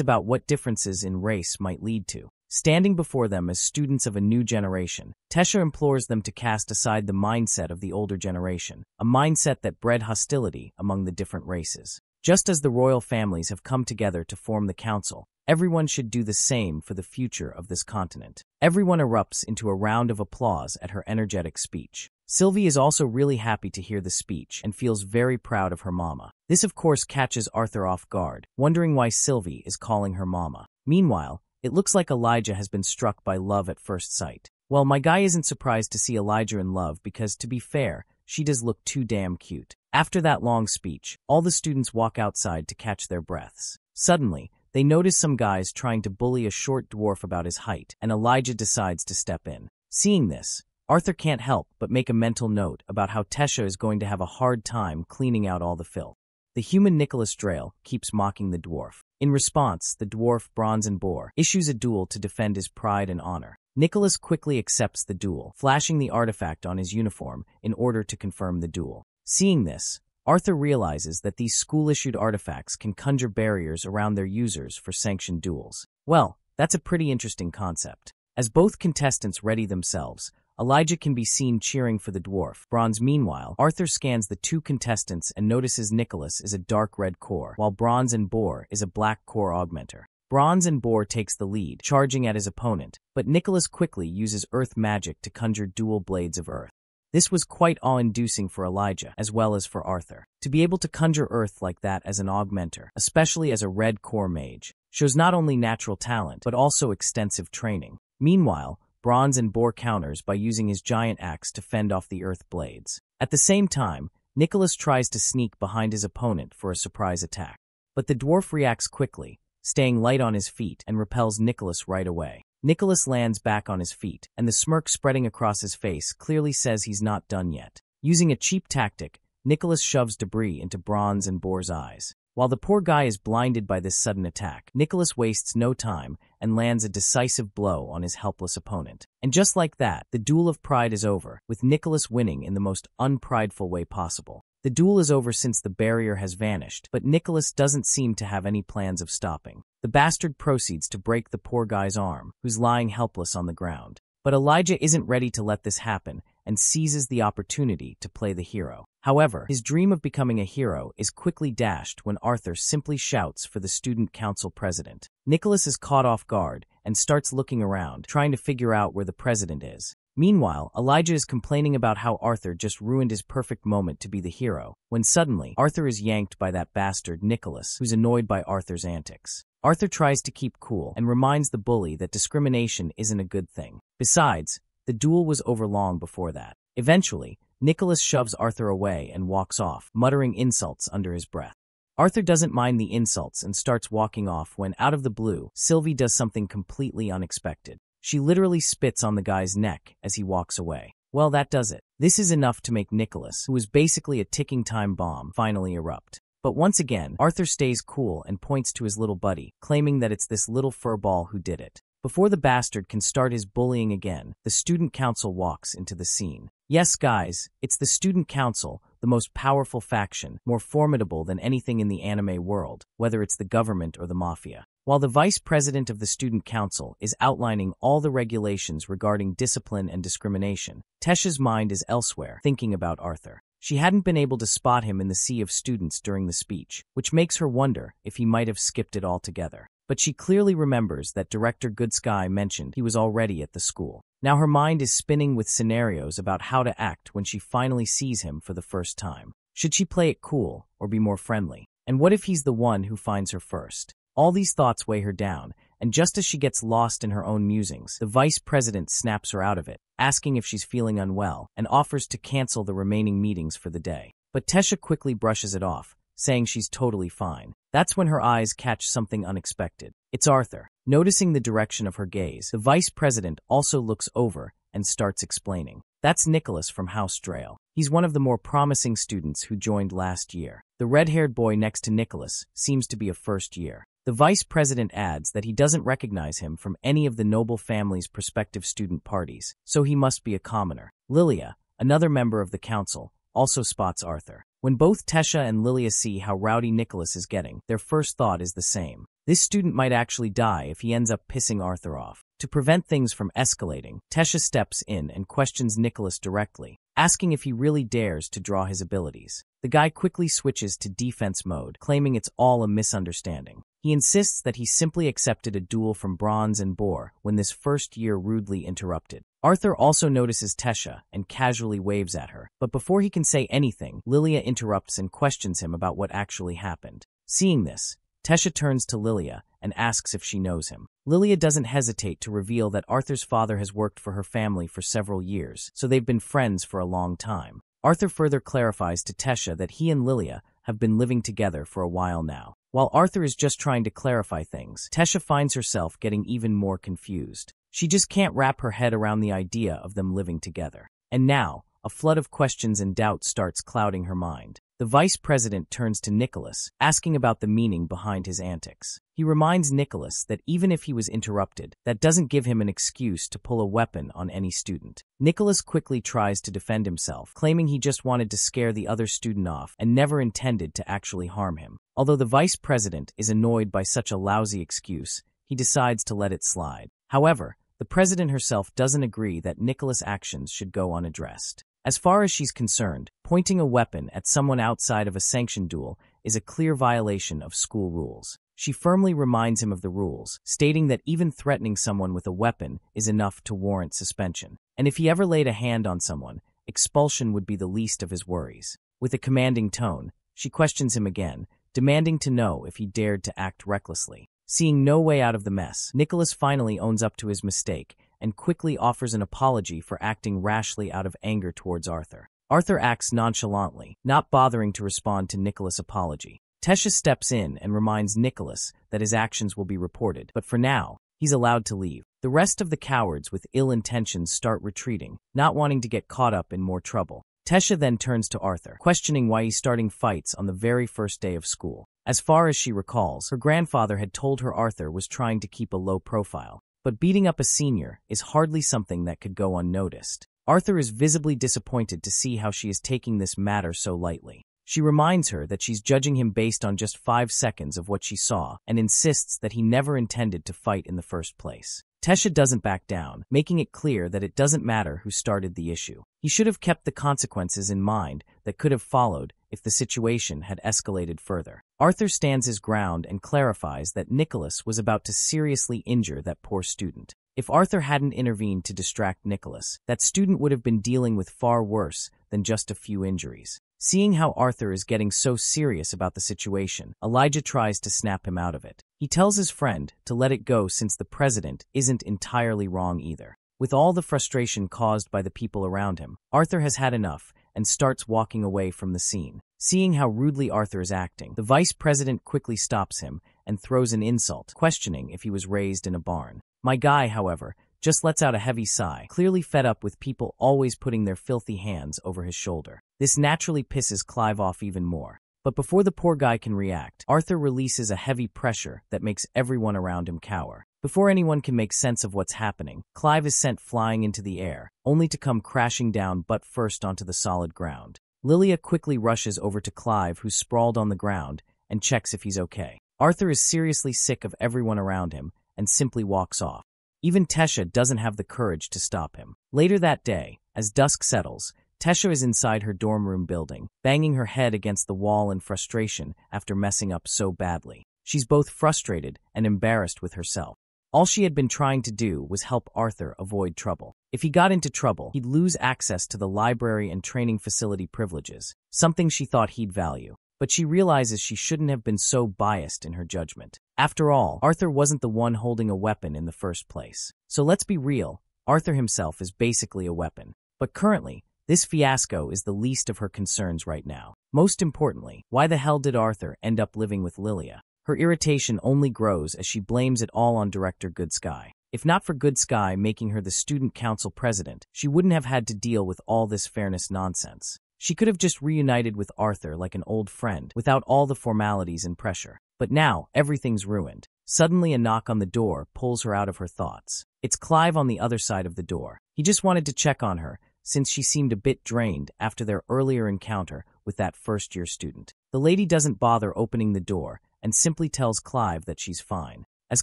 about what differences in race might lead to. Standing before them as students of a new generation, Tesha implores them to cast aside the mindset of the older generation, a mindset that bred hostility among the different races. Just as the royal families have come together to form the council, everyone should do the same for the future of this continent. Everyone erupts into a round of applause at her energetic speech. Sylvie is also really happy to hear the speech and feels very proud of her mama. This of course catches Arthur off guard, wondering why Sylvie is calling her mama. Meanwhile, it looks like Elijah has been struck by love at first sight. Well, my guy isn't surprised to see Elijah in love because, to be fair, she does look too damn cute. After that long speech, all the students walk outside to catch their breaths. Suddenly, they notice some guys trying to bully a short dwarf about his height, and Elijah decides to step in. Seeing this, Arthur can't help but make a mental note about how Tesha is going to have a hard time cleaning out all the filth. The human Nicholas Drayle keeps mocking the dwarf. In response, the dwarf Bronze and Boar issues a duel to defend his pride and honor. Nicholas quickly accepts the duel, flashing the artifact on his uniform in order to confirm the duel. Seeing this, Arthur realizes that these school-issued artifacts can conjure barriers around their users for sanctioned duels. Well, that's a pretty interesting concept. As both contestants ready themselves, Elijah can be seen cheering for the dwarf. Bronze. Meanwhile, Arthur scans the two contestants and notices Nicholas is a dark red core, while Bronze and Boar is a black core augmenter. Bronze and Boar takes the lead, charging at his opponent, but Nicholas quickly uses earth magic to conjure dual blades of earth. This was quite awe-inducing for Elijah, as well as for Arthur. To be able to conjure earth like that as an augmenter, especially as a red core mage, shows not only natural talent, but also extensive training. Meanwhile, Bronze and Boar counters by using his giant axe to fend off the earth blades. At the same time, Nicholas tries to sneak behind his opponent for a surprise attack. But the dwarf reacts quickly, staying light on his feet, and repels Nicholas right away. Nicholas lands back on his feet, and the smirk spreading across his face clearly says he's not done yet. Using a cheap tactic, Nicholas shoves debris into Bronze and Boar's eyes. While the poor guy is blinded by this sudden attack, Nicholas wastes no time and lands a decisive blow on his helpless opponent. And just like that, the duel of pride is over, with Nicholas winning in the most unprideful way possible. The duel is over since the barrier has vanished, but Nicholas doesn't seem to have any plans of stopping. The bastard proceeds to break the poor guy's arm, who's lying helpless on the ground. But Elijah isn't ready to let this happen and seizes the opportunity to play the hero. However, his dream of becoming a hero is quickly dashed when Arthur simply shouts for the student council president. Nicholas is caught off guard and starts looking around, trying to figure out where the president is. Meanwhile, Elijah is complaining about how Arthur just ruined his perfect moment to be the hero, when suddenly, Arthur is yanked by that bastard Nicholas, who's annoyed by Arthur's antics. Arthur tries to keep cool and reminds the bully that discrimination isn't a good thing. Besides, the duel was over long before that. Eventually, Nicholas shoves Arthur away and walks off, muttering insults under his breath. Arthur doesn't mind the insults and starts walking off when, out of the blue, Sylvie does something completely unexpected. She literally spits on the guy's neck as he walks away. Well, that does it. This is enough to make Nicholas, who is basically a ticking time bomb, finally erupt. But once again, Arthur stays cool and points to his little buddy, claiming that it's this little furball who did it. Before the bastard can start his bullying again, the student council walks into the scene. Yes, guys, it's the student council, the most powerful faction, more formidable than anything in the anime world, whether it's the government or the mafia. While the vice president of the student council is outlining all the regulations regarding discipline and discrimination, Tesha's mind is elsewhere, thinking about Arthur. She hadn't been able to spot him in the sea of students during the speech, which makes her wonder if he might have skipped it altogether. But she clearly remembers that Director Goodsky mentioned he was already at the school. Now her mind is spinning with scenarios about how to act when she finally sees him for the first time. Should she play it cool or be more friendly? And what if he's the one who finds her first? All these thoughts weigh her down, and just as she gets lost in her own musings, the vice president snaps her out of it, asking if she's feeling unwell, and offers to cancel the remaining meetings for the day. But Tesha quickly brushes it off, saying she's totally fine. That's when her eyes catch something unexpected. It's Arthur. Noticing the direction of her gaze, the vice president also looks over and starts explaining. That's Nicholas from House Drayle. He's one of the more promising students who joined last year. The red-haired boy next to Nicholas seems to be a first year. The vice president adds that he doesn't recognize him from any of the noble family's prospective student parties, so he must be a commoner. Lilia, another member of the council, also spots Arthur. When both Tesha and Lilia see how rowdy Nicholas is getting, their first thought is the same. This student might actually die if he ends up pissing Arthur off. To prevent things from escalating, Tesha steps in and questions Nicholas directly, asking if he really dares to draw his abilities. The guy quickly switches to defense mode, claiming it's all a misunderstanding. He insists that he simply accepted a duel from Bronze and Boar when this first year rudely interrupted. Arthur also notices Tesha and casually waves at her, but before he can say anything, Lilia interrupts and questions him about what actually happened. Seeing this, Tesha turns to Lilia and asks if she knows him. Lilia doesn't hesitate to reveal that Arthur's father has worked for her family for several years, so they've been friends for a long time. Arthur further clarifies to Tesha that he and Lilia have been living together for a while now. While Arthur is just trying to clarify things, Tesha finds herself getting even more confused. She just can't wrap her head around the idea of them living together. And now, a flood of questions and doubt starts clouding her mind. The vice president turns to Nicholas, asking about the meaning behind his antics. He reminds Nicholas that even if he was interrupted, that doesn't give him an excuse to pull a weapon on any student. Nicholas quickly tries to defend himself, claiming he just wanted to scare the other student off and never intended to actually harm him. Although the vice president is annoyed by such a lousy excuse, he decides to let it slide. However, The president herself doesn't agree that Nicholas' actions should go unaddressed. As far as she's concerned, pointing a weapon at someone outside of a sanctioned duel is a clear violation of school rules. She firmly reminds him of the rules, stating that even threatening someone with a weapon is enough to warrant suspension. And if he ever laid a hand on someone, expulsion would be the least of his worries. With a commanding tone, she questions him again, demanding to know if he dared to act recklessly. Seeing no way out of the mess, Nicholas finally owns up to his mistake and quickly offers an apology for acting rashly out of anger towards Arthur. Arthur acts nonchalantly, not bothering to respond to Nicholas' apology. Tesha steps in and reminds Nicholas that his actions will be reported, but for now, he's allowed to leave. The rest of the cowards with ill intentions start retreating, not wanting to get caught up in more trouble. Tesha then turns to Arthur, questioning why he's starting fights on the very first day of school. As far as she recalls, her grandfather had told her Arthur was trying to keep a low profile, but beating up a senior is hardly something that could go unnoticed. Arthur is visibly disappointed to see how she is taking this matter so lightly. She reminds her that she's judging him based on just 5 seconds of what she saw and insists that he never intended to fight in the first place. Tesha doesn't back down, making it clear that it doesn't matter who started the issue. He should have kept the consequences in mind that could have followed if the situation had escalated further. Arthur stands his ground and clarifies that Nicholas was about to seriously injure that poor student. If Arthur hadn't intervened to distract Nicholas, that student would have been dealing with far worse than just a few injuries. Seeing how Arthur is getting so serious about the situation, Elijah tries to snap him out of it. He tells his friend to let it go since the president isn't entirely wrong either. With all the frustration caused by the people around him, Arthur has had enough and starts walking away from the scene. Seeing how rudely Arthur is acting, the vice president quickly stops him and throws an insult, questioning if he was raised in a barn. My guy, however, just lets out a heavy sigh, clearly fed up with people always putting their filthy hands over his shoulder. This naturally pisses Clive off even more. But before the poor guy can react, Arthur releases a heavy pressure that makes everyone around him cower. Before anyone can make sense of what's happening, Clive is sent flying into the air, only to come crashing down butt first onto the solid ground. Lilia quickly rushes over to Clive, who's sprawled on the ground, and checks if he's okay. Arthur is seriously sick of everyone around him and simply walks off. Even Tesha doesn't have the courage to stop him. Later that day, as dusk settles, Tesha is inside her dorm room building, banging her head against the wall in frustration after messing up so badly. She's both frustrated and embarrassed with herself. All she had been trying to do was help Arthur avoid trouble. If he got into trouble, he'd lose access to the library and training facility privileges, something she thought he'd value. But she realizes she shouldn't have been so biased in her judgment. After all, Arthur wasn't the one holding a weapon in the first place. So let's be real, Arthur himself is basically a weapon. But currently, this fiasco is the least of her concerns right now. Most importantly, why the hell did Arthur end up living with Lilia? Her irritation only grows as she blames it all on Director Goodsky. If not for Goodsky making her the student council president, she wouldn't have had to deal with all this fairness nonsense. She could have just reunited with Arthur like an old friend, without all the formalities and pressure. But now, everything's ruined. Suddenly a knock on the door pulls her out of her thoughts. It's Clive on the other side of the door. He just wanted to check on her, since she seemed a bit drained after their earlier encounter with that first-year student. The lady doesn't bother opening the door, and simply tells Clive that she's fine. As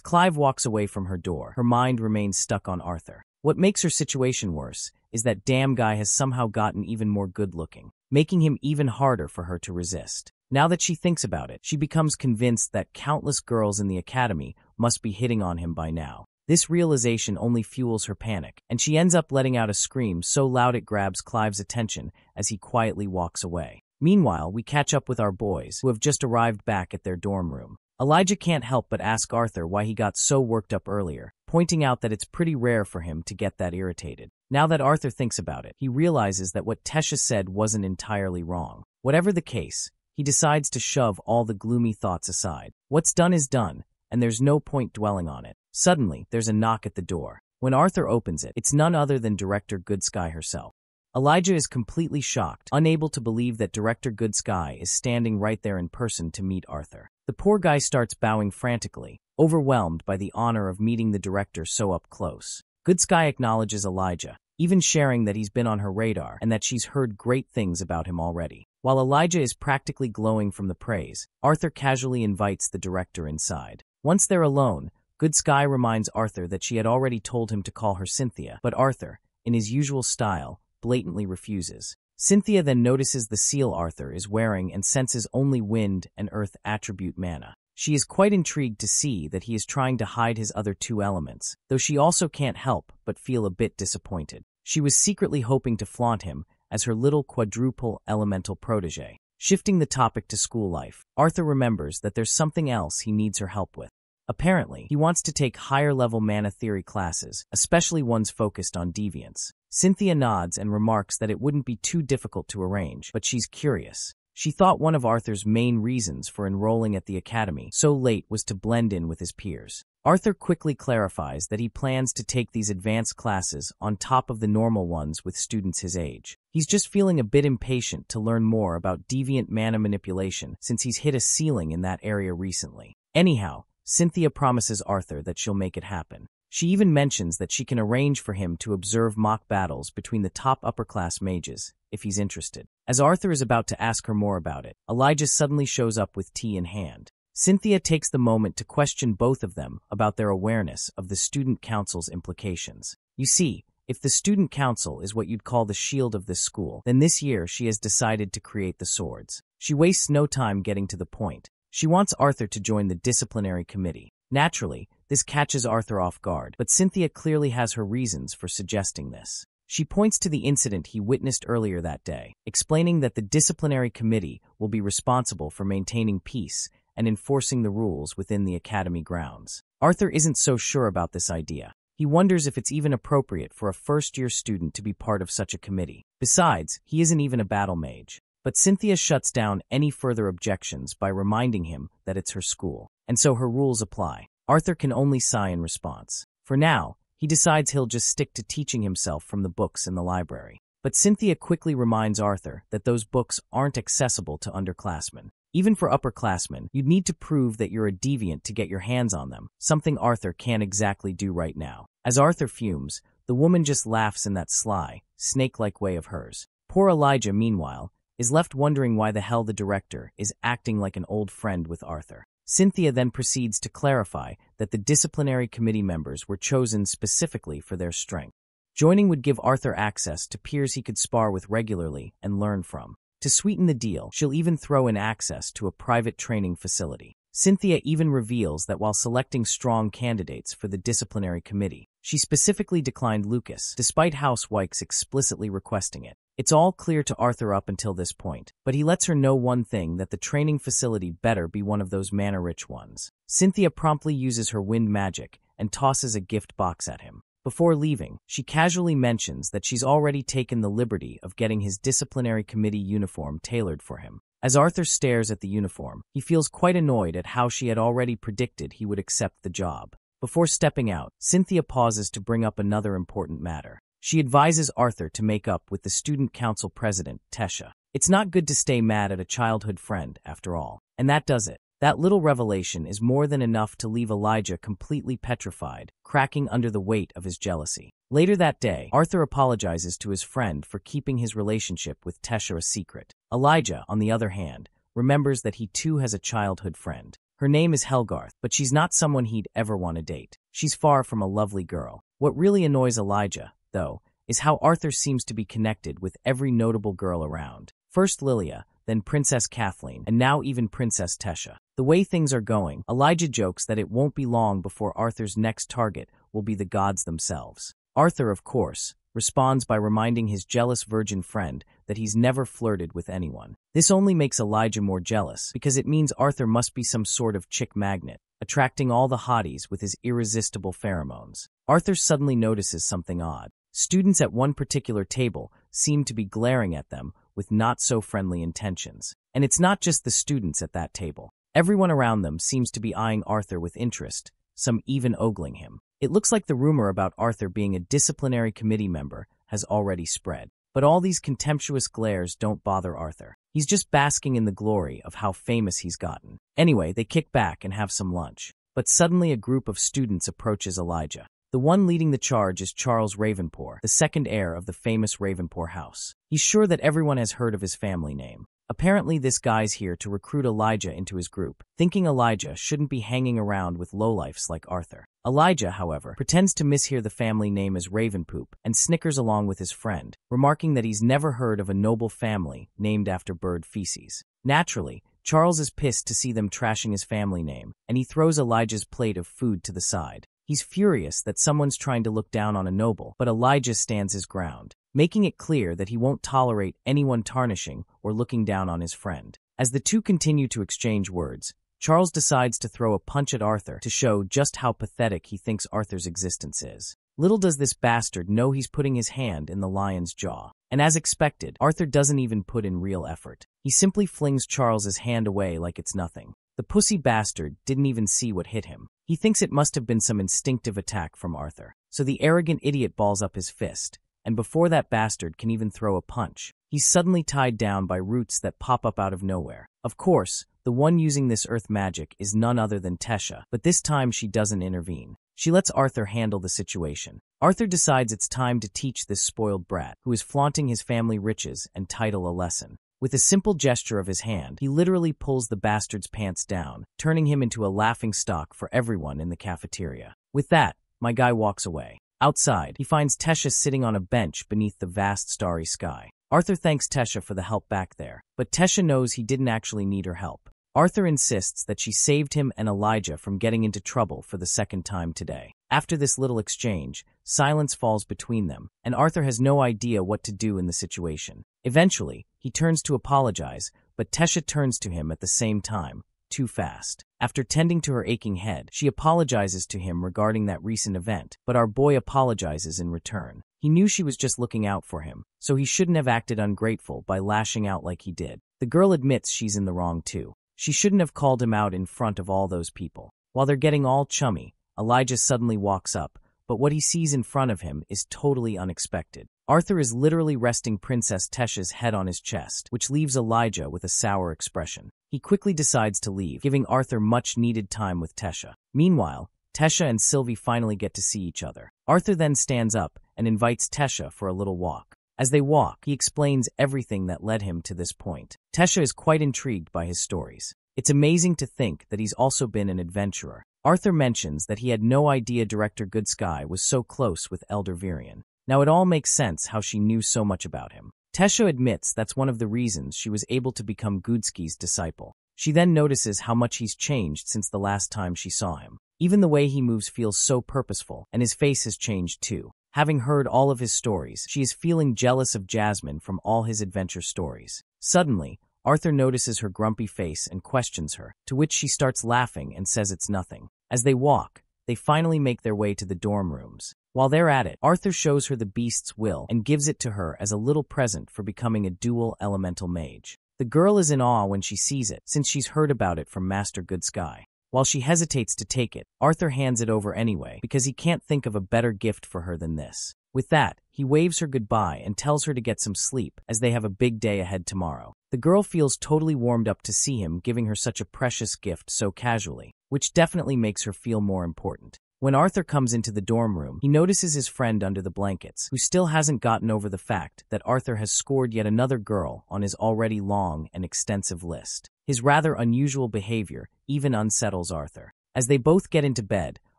Clive walks away from her door, her mind remains stuck on Arthur. What makes her situation worse is that damn guy has somehow gotten even more good-looking, making him even harder for her to resist. Now that she thinks about it, she becomes convinced that countless girls in the academy must be hitting on him by now. This realization only fuels her panic, and she ends up letting out a scream so loud it grabs Clive's attention as he quietly walks away. Meanwhile, we catch up with our boys, who have just arrived back at their dorm room. Elijah can't help but ask Arthur why he got so worked up earlier, pointing out that it's pretty rare for him to get that irritated. Now that Arthur thinks about it, he realizes that what Tesha said wasn't entirely wrong. Whatever the case, he decides to shove all the gloomy thoughts aside. What's done is done, and there's no point dwelling on it. Suddenly, there's a knock at the door. When Arthur opens it, it's none other than Director Goodsky herself. Elijah is completely shocked, unable to believe that Director Goodsky is standing right there in person to meet Arthur. The poor guy starts bowing frantically, overwhelmed by the honor of meeting the director so up close. Goodsky acknowledges Elijah, even sharing that he's been on her radar and that she's heard great things about him already. While Elijah is practically glowing from the praise, Arthur casually invites the director inside. Once they're alone, Good Sky reminds Arthur that she had already told him to call her Cynthia, but Arthur, in his usual style, blatantly refuses. Cynthia then notices the seal Arthur is wearing and senses only wind and earth attribute mana. She is quite intrigued to see that he is trying to hide his other two elements, though she also can't help but feel a bit disappointed. She was secretly hoping to flaunt him as her little quadruple elemental protege. Shifting the topic to school life, Arthur remembers that there's something else he needs her help with. Apparently, he wants to take higher-level mana theory classes, especially ones focused on deviance. Cynthia nods and remarks that it wouldn't be too difficult to arrange, but she's curious. She thought one of Arthur's main reasons for enrolling at the academy so late was to blend in with his peers. Arthur quickly clarifies that he plans to take these advanced classes on top of the normal ones with students his age. He's just feeling a bit impatient to learn more about deviant mana manipulation since he's hit a ceiling in that area recently. Anyhow, Cynthia promises Arthur that she'll make it happen. She even mentions that she can arrange for him to observe mock battles between the top upper-class mages, if he's interested. As Arthur is about to ask her more about it, Elijah suddenly shows up with tea in hand. Cynthia takes the moment to question both of them about their awareness of the student council's implications. You see, if the student council is what you'd call the shield of this school, then this year she has decided to create the swords. She wastes no time getting to the point. She wants Arthur to join the disciplinary committee. Naturally, this catches Arthur off guard, but Cynthia clearly has her reasons for suggesting this. She points to the incident he witnessed earlier that day, explaining that the disciplinary committee will be responsible for maintaining peace and enforcing the rules within the academy grounds. Arthur isn't so sure about this idea. He wonders if it's even appropriate for a first-year student to be part of such a committee. Besides, he isn't even a battle mage. But Cynthia shuts down any further objections by reminding him that it's her school, and so her rules apply. Arthur can only sigh in response. For now, he decides he'll just stick to teaching himself from the books in the library. But Cynthia quickly reminds Arthur that those books aren't accessible to underclassmen. Even for upperclassmen, you'd need to prove that you're a deviant to get your hands on them, something Arthur can't exactly do right now. As Arthur fumes, the woman just laughs in that sly, snake-like way of hers. Poor Elijah, meanwhile, is left wondering why the hell the director is acting like an old friend with Arthur. Cynthia then proceeds to clarify that the disciplinary committee members were chosen specifically for their strength. Joining would give Arthur access to peers he could spar with regularly and learn from. To sweeten the deal, she'll even throw in access to a private training facility. Cynthia even reveals that while selecting strong candidates for the disciplinary committee, she specifically declined Lucas, despite House Wykes explicitly requesting it. It's all clear to Arthur up until this point, but he lets her know one thing, that the training facility better be one of those mana-rich ones. Cynthia promptly uses her wind magic and tosses a gift box at him. Before leaving, she casually mentions that she's already taken the liberty of getting his disciplinary committee uniform tailored for him. As Arthur stares at the uniform, he feels quite annoyed at how she had already predicted he would accept the job. Before stepping out, Cynthia pauses to bring up another important matter. She advises Arthur to make up with the student council president, Tesha. It's not good to stay mad at a childhood friend, after all. And that does it. That little revelation is more than enough to leave Elijah completely petrified, cracking under the weight of his jealousy. Later that day, Arthur apologizes to his friend for keeping his relationship with Tesha a secret. Elijah, on the other hand, remembers that he too has a childhood friend. Her name is Helgarth, but she's not someone he'd ever want to date. She's far from a lovely girl. What really annoys Elijah, though, is how Arthur seems to be connected with every notable girl around. First Lilia, then Princess Kathleen, and now even Princess Tesha. The way things are going, Elijah jokes that it won't be long before Arthur's next target will be the gods themselves. Arthur, of course, responds by reminding his jealous virgin friend that he's never flirted with anyone. This only makes Elijah more jealous, because it means Arthur must be some sort of chick magnet, attracting all the hotties with his irresistible pheromones. Arthur suddenly notices something odd. Students at one particular table seem to be glaring at them with not-so-friendly intentions. And it's not just the students at that table. Everyone around them seems to be eyeing Arthur with interest, some even ogling him. It looks like the rumor about Arthur being a disciplinary committee member has already spread. But all these contemptuous glares don't bother Arthur. He's just basking in the glory of how famous he's gotten. Anyway, they kick back and have some lunch. But suddenly a group of students approaches Elijah. The one leading the charge is Charles Ravenpour, the second heir of the famous Ravenpour house. He's sure that everyone has heard of his family name. Apparently this guy's here to recruit Elijah into his group, thinking Elijah shouldn't be hanging around with lowlifes like Arthur. Elijah, however, pretends to mishear the family name as Ravenpoop and snickers along with his friend, remarking that he's never heard of a noble family named after bird feces. Naturally, Charles is pissed to see them trashing his family name, and he throws Elijah's plate of food to the side. He's furious that someone's trying to look down on a noble, but Elijah stands his ground, making it clear that he won't tolerate anyone tarnishing or looking down on his friend. As the two continue to exchange words, Charles decides to throw a punch at Arthur to show just how pathetic he thinks Arthur's existence is. Little does this bastard know he's putting his hand in the lion's jaw. And as expected, Arthur doesn't even put in real effort. He simply flings Charles's hand away like it's nothing. The pussy bastard didn't even see what hit him. He thinks it must have been some instinctive attack from Arthur. So the arrogant idiot balls up his fist, and before that bastard can even throw a punch, he's suddenly tied down by roots that pop up out of nowhere. Of course, the one using this earth magic is none other than Tesha, but this time she doesn't intervene. She lets Arthur handle the situation. Arthur decides it's time to teach this spoiled brat, who is flaunting his family riches and title, a lesson. With a simple gesture of his hand, he literally pulls the bastard's pants down, turning him into a laughingstock for everyone in the cafeteria. With that, my guy walks away. Outside, he finds Tesha sitting on a bench beneath the vast starry sky. Arthur thanks Tesha for the help back there, but Tesha knows he didn't actually need her help. Arthur insists that she saved him and Elijah from getting into trouble for the second time today. After this little exchange, silence falls between them, and Arthur has no idea what to do in the situation. Eventually, he turns to apologize, but Tesha turns to him at the same time, too fast. After tending to her aching head, she apologizes to him regarding that recent event, but our boy apologizes in return. He knew she was just looking out for him, so he shouldn't have acted ungrateful by lashing out like he did. The girl admits she's in the wrong too. She shouldn't have called him out in front of all those people. While they're getting all chummy, Elijah suddenly walks up, but what he sees in front of him is totally unexpected. Arthur is literally resting Princess Tesha's head on his chest, which leaves Elijah with a sour expression. He quickly decides to leave, giving Arthur much-needed time with Tesha. Meanwhile, Tesha and Sylvie finally get to see each other. Arthur then stands up and invites Tesha for a little walk. As they walk, he explains everything that led him to this point. Tesha is quite intrigued by his stories. It's amazing to think that he's also been an adventurer. Arthur mentions that he had no idea Director Goodsky was so close with Elder Virion. Now it all makes sense how she knew so much about him. Tesha admits that's one of the reasons she was able to become Goodsky's disciple. She then notices how much he's changed since the last time she saw him. Even the way he moves feels so purposeful, and his face has changed too. Having heard all of his stories, she is feeling jealous of Jasmine from all his adventure stories. Suddenly, Arthur notices her grumpy face and questions her, to which she starts laughing and says it's nothing. As they walk, they finally make their way to the dorm rooms. While they're at it, Arthur shows her the beast's will and gives it to her as a little present for becoming a dual elemental mage. The girl is in awe when she sees it, since she's heard about it from Master Goodsky. While she hesitates to take it, Arthur hands it over anyway because he can't think of a better gift for her than this. With that, he waves her goodbye and tells her to get some sleep as they have a big day ahead tomorrow. The girl feels totally warmed up to see him giving her such a precious gift so casually, which definitely makes her feel more important. When Arthur comes into the dorm room, he notices his friend under the blankets, who still hasn't gotten over the fact that Arthur has scored yet another girl on his already long and extensive list. His rather unusual behavior even unsettles Arthur. As they both get into bed,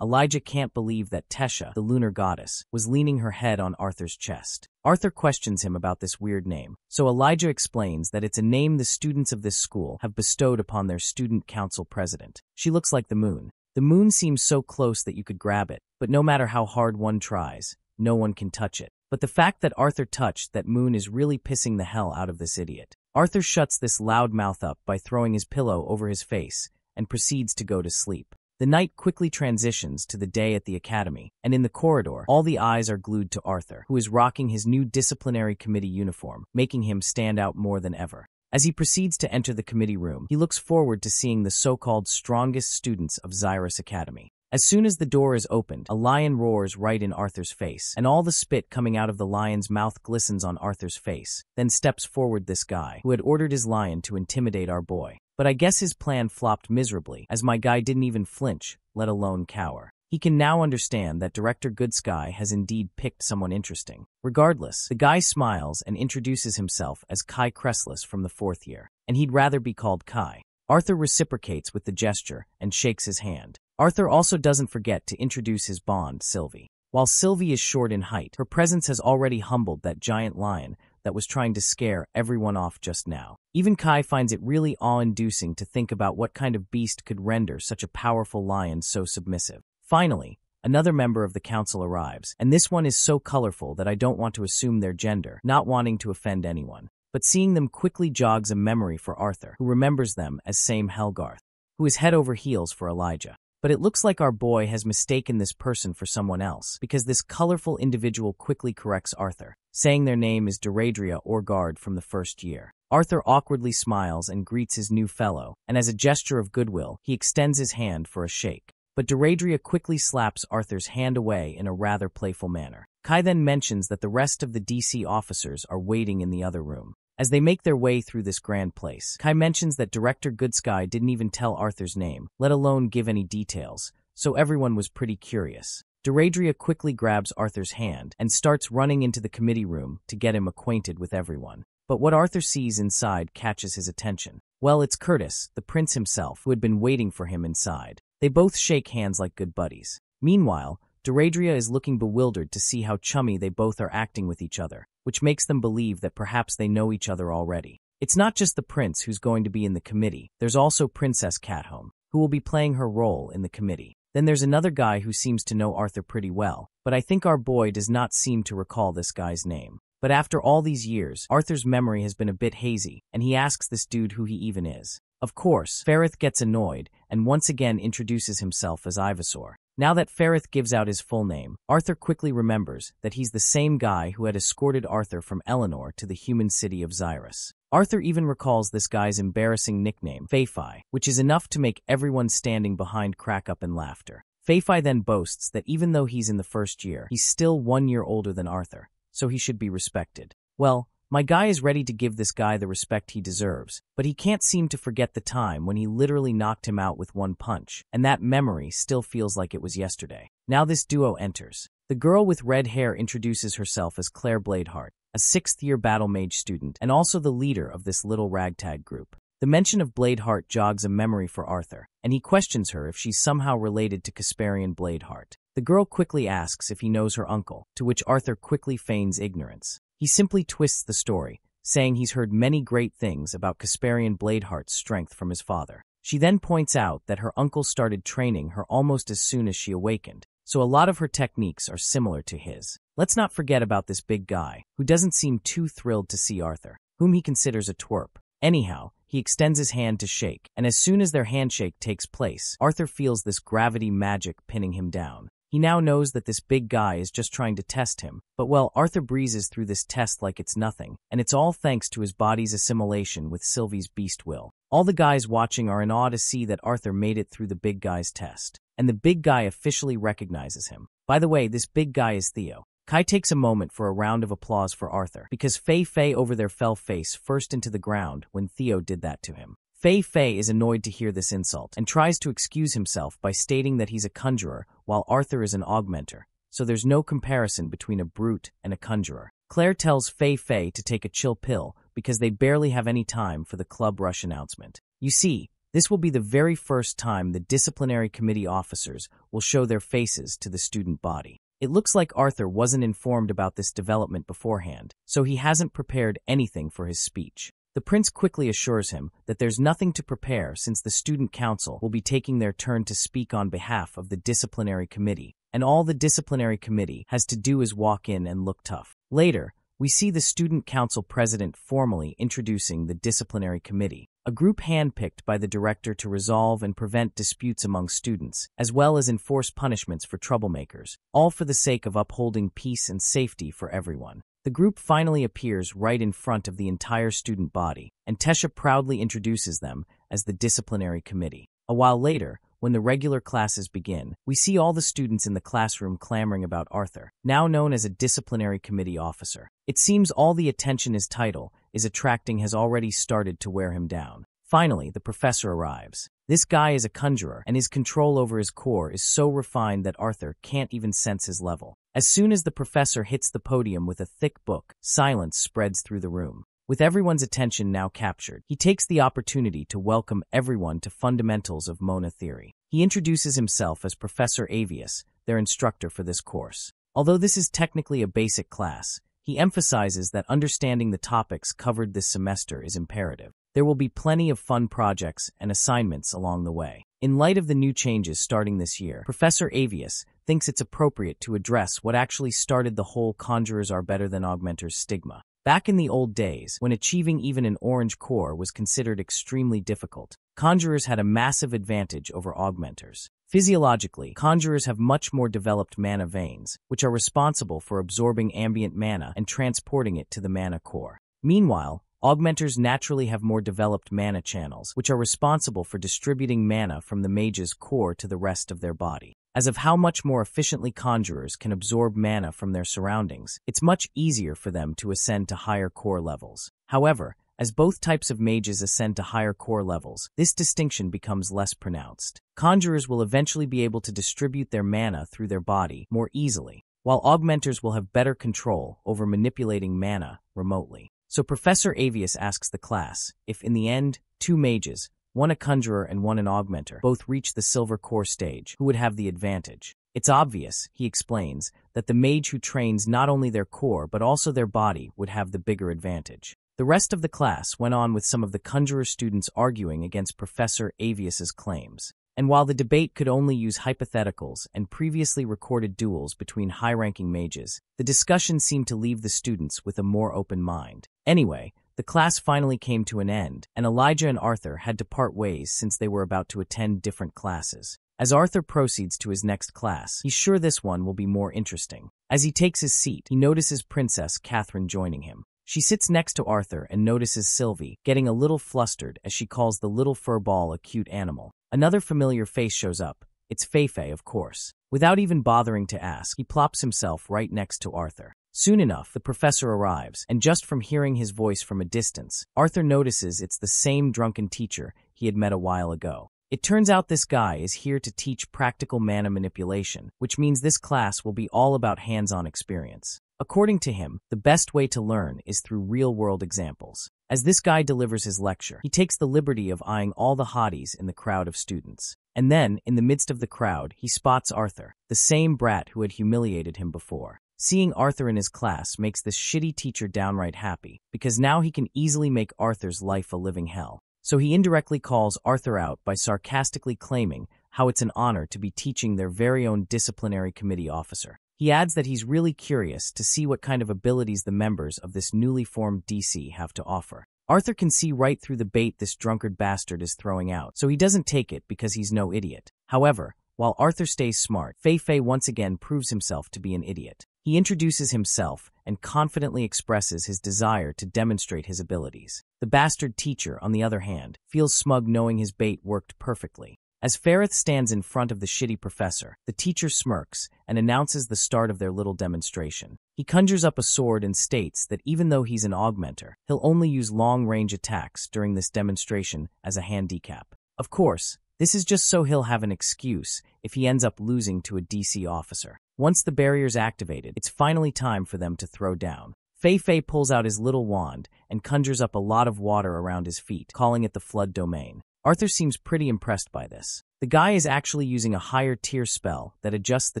Elijah can't believe that Tesha, the lunar goddess, was leaning her head on Arthur's chest. Arthur questions him about this weird name, so Elijah explains that it's a name the students of this school have bestowed upon their student council president. She looks like the moon. The moon seems so close that you could grab it, but no matter how hard one tries, no one can touch it. But the fact that Arthur touched that moon is really pissing the hell out of this idiot. Arthur shuts this loud mouth up by throwing his pillow over his face and proceeds to go to sleep. The night quickly transitions to the day at the academy, and in the corridor, all the eyes are glued to Arthur, who is rocking his new disciplinary committee uniform, making him stand out more than ever. As he proceeds to enter the committee room, he looks forward to seeing the so-called strongest students of Xyrus Academy. As soon as the door is opened, a lion roars right in Arthur's face, and all the spit coming out of the lion's mouth glistens on Arthur's face. Then steps forward this guy, who had ordered his lion to intimidate our boy. But I guess his plan flopped miserably, as my guy didn't even flinch, let alone cower. He can now understand that Director Goodsky has indeed picked someone interesting. Regardless, the guy smiles and introduces himself as Kai Kressless from the 4th year, and he'd rather be called Kai. Arthur reciprocates with the gesture and shakes his hand. Arthur also doesn't forget to introduce his bond, Sylvie. While Sylvie is short in height, her presence has already humbled that giant lion that was trying to scare everyone off just now. Even Kai finds it really awe-inducing to think about what kind of beast could render such a powerful lion so submissive. Finally, another member of the council arrives, and this one is so colorful that I don't want to assume their gender, not wanting to offend anyone. But seeing them quickly jogs a memory for Arthur, who remembers them as Same Helgarth, who is head over heels for Elijah. But it looks like our boy has mistaken this person for someone else, because this colorful individual quickly corrects Arthur, saying their name is Doradria Orgard from the 1st year. Arthur awkwardly smiles and greets his new fellow, and as a gesture of goodwill, he extends his hand for a shake. But Doradria quickly slaps Arthur's hand away in a rather playful manner. Kai then mentions that the rest of the DC officers are waiting in the other room. As they make their way through this grand place, Kai mentions that Director Goodsky didn't even tell Arthur's name, let alone give any details, so everyone was pretty curious. Doradria quickly grabs Arthur's hand and starts running into the committee room to get him acquainted with everyone. But what Arthur sees inside catches his attention. Well, it's Curtis, the prince himself, who had been waiting for him inside. They both shake hands like good buddies. Meanwhile, Doradria is looking bewildered to see how chummy they both are acting with each other, which makes them believe that perhaps they know each other already. It's not just the prince who's going to be in the committee, there's also Princess Cathome, who will be playing her role in the committee. Then there's another guy who seems to know Arthur pretty well, but I think our boy does not seem to recall this guy's name. But after all these years, Arthur's memory has been a bit hazy, and he asks this dude who he even is. Of course, Ferrith gets annoyed and once again introduces himself as Ivysaur. Now that Ferrith gives out his full name, Arthur quickly remembers that he's the same guy who had escorted Arthur from Eleanor to the human city of Xyrus. Arthur even recalls this guy's embarrassing nickname, Fei-Fei, which is enough to make everyone standing behind crack up in laughter. Fei-Fei then boasts that even though he's in the 1st year, he's still 1 year older than Arthur, so he should be respected. Well, my guy is ready to give this guy the respect he deserves, but he can't seem to forget the time when he literally knocked him out with one punch, and that memory still feels like it was yesterday. Now this duo enters. The girl with red hair introduces herself as Claire Bladeheart, a 6th year battle mage student, and also the leader of this little ragtag group. The mention of Bladeheart jogs a memory for Arthur, and he questions her if she's somehow related to Casparian Bladeheart. The girl quickly asks if he knows her uncle, to which Arthur quickly feigns ignorance. He simply twists the story, saying he's heard many great things about Casparian Bladeheart's strength from his father. She then points out that her uncle started training her almost as soon as she awakened, so a lot of her techniques are similar to his. Let's not forget about this big guy, who doesn't seem too thrilled to see Arthur, whom he considers a twerp. Anyhow, he extends his hand to shake, and as soon as their handshake takes place, Arthur feels this gravity magic pinning him down. He now knows that this big guy is just trying to test him, but well, Arthur breezes through this test like it's nothing, and it's all thanks to his body's assimilation with Sylvie's beast will. All the guys watching are in awe to see that Arthur made it through the big guy's test, and the big guy officially recognizes him. By the way, this big guy is Theo. Kai takes a moment for a round of applause for Arthur, because Fei-Fei over there fell face first into the ground when Theo did that to him. Fei-Fei is annoyed to hear this insult and tries to excuse himself by stating that he's a conjurer while Arthur is an augmenter, so there's no comparison between a brute and a conjurer. Claire tells Fei-Fei to take a chill pill because they barely have any time for the club rush announcement. You see, this will be the very first time the disciplinary committee officers will show their faces to the student body. It looks like Arthur wasn't informed about this development beforehand, so he hasn't prepared anything for his speech. The prince quickly assures him that there's nothing to prepare since the student council will be taking their turn to speak on behalf of the disciplinary committee, and all the disciplinary committee has to do is walk in and look tough. Later, we see the student council president formally introducing the disciplinary committee, a group handpicked by the director to resolve and prevent disputes among students, as well as enforce punishments for troublemakers, all for the sake of upholding peace and safety for everyone. The group finally appears right in front of the entire student body, and Tesha proudly introduces them as the disciplinary committee. A while later, when the regular classes begin, we see all the students in the classroom clamoring about Arthur, now known as a disciplinary committee officer. It seems all the attention his title is attracting has already started to wear him down. Finally, the professor arrives. This guy is a conjurer, and his control over his core is so refined that Arthur can't even sense his level. As soon as the professor hits the podium with a thick book, silence spreads through the room. With everyone's attention now captured, he takes the opportunity to welcome everyone to fundamentals of Mona theory. He introduces himself as Professor Avius, their instructor for this course. Although this is technically a basic class, he emphasizes that understanding the topics covered this semester is imperative. There will be plenty of fun projects and assignments along the way. In light of the new changes starting this year, Professor Avius thinks it's appropriate to address what actually started the whole conjurers are better than augmenters stigma. Back in the old days, when achieving even an orange core was considered extremely difficult, conjurers had a massive advantage over augmenters. Physiologically, conjurers have much more developed mana veins, which are responsible for absorbing ambient mana and transporting it to the mana core. Meanwhile, augmenters naturally have more developed mana channels, which are responsible for distributing mana from the mage's core to the rest of their body. As of how much more efficiently conjurers can absorb mana from their surroundings, it's much easier for them to ascend to higher core levels. However, as both types of mages ascend to higher core levels, this distinction becomes less pronounced. Conjurers will eventually be able to distribute their mana through their body more easily, while augmenters will have better control over manipulating mana remotely. So Professor Avius asks the class if, in the end, two mages, one a conjurer and one an augmenter, both reach the silver core stage, who would have the advantage. It's obvious, he explains, that the mage who trains not only their core but also their body would have the bigger advantage. The rest of the class went on with some of the conjurer students arguing against Professor Avius's claims. And while the debate could only use hypotheticals and previously recorded duels between high-ranking mages, the discussion seemed to leave the students with a more open mind. Anyway, the class finally came to an end, and Elijah and Arthur had to part ways since they were about to attend different classes. As Arthur proceeds to his next class, he's sure this one will be more interesting. As he takes his seat, he notices Princess Catherine joining him. She sits next to Arthur and notices Sylvie, getting a little flustered as she calls the little fur ball a cute animal. Another familiar face shows up. It's Feifei, of course. Without even bothering to ask, he plops himself right next to Arthur. Soon enough, the professor arrives, and just from hearing his voice from a distance, Arthur notices it's the same drunken teacher he had met a while ago. It turns out this guy is here to teach practical mana manipulation, which means this class will be all about hands-on experience. According to him, the best way to learn is through real-world examples. As this guy delivers his lecture, he takes the liberty of eyeing all the hotties in the crowd of students. And then, in the midst of the crowd, he spots Arthur, the same brat who had humiliated him before. Seeing Arthur in his class makes this shitty teacher downright happy, because now he can easily make Arthur's life a living hell. So he indirectly calls Arthur out by sarcastically claiming how it's an honor to be teaching their very own disciplinary committee officer. He adds that he's really curious to see what kind of abilities the members of this newly formed DC have to offer. Arthur can see right through the bait this drunkard bastard is throwing out, so he doesn't take it because he's no idiot. However, while Arthur stays smart, Feifei once again proves himself to be an idiot. He introduces himself and confidently expresses his desire to demonstrate his abilities. The bastard teacher, on the other hand, feels smug knowing his bait worked perfectly. As Ferrith stands in front of the shitty professor, the teacher smirks and announces the start of their little demonstration. He conjures up a sword and states that even though he's an augmenter, he'll only use long-range attacks during this demonstration as a handicap. Of course, this is just so he'll have an excuse if he ends up losing to a DC officer. Once the barrier's activated, it's finally time for them to throw down. Feifei pulls out his little wand and conjures up a lot of water around his feet, calling it the flood domain. Arthur seems pretty impressed by this. The guy is actually using a higher tier spell that adjusts the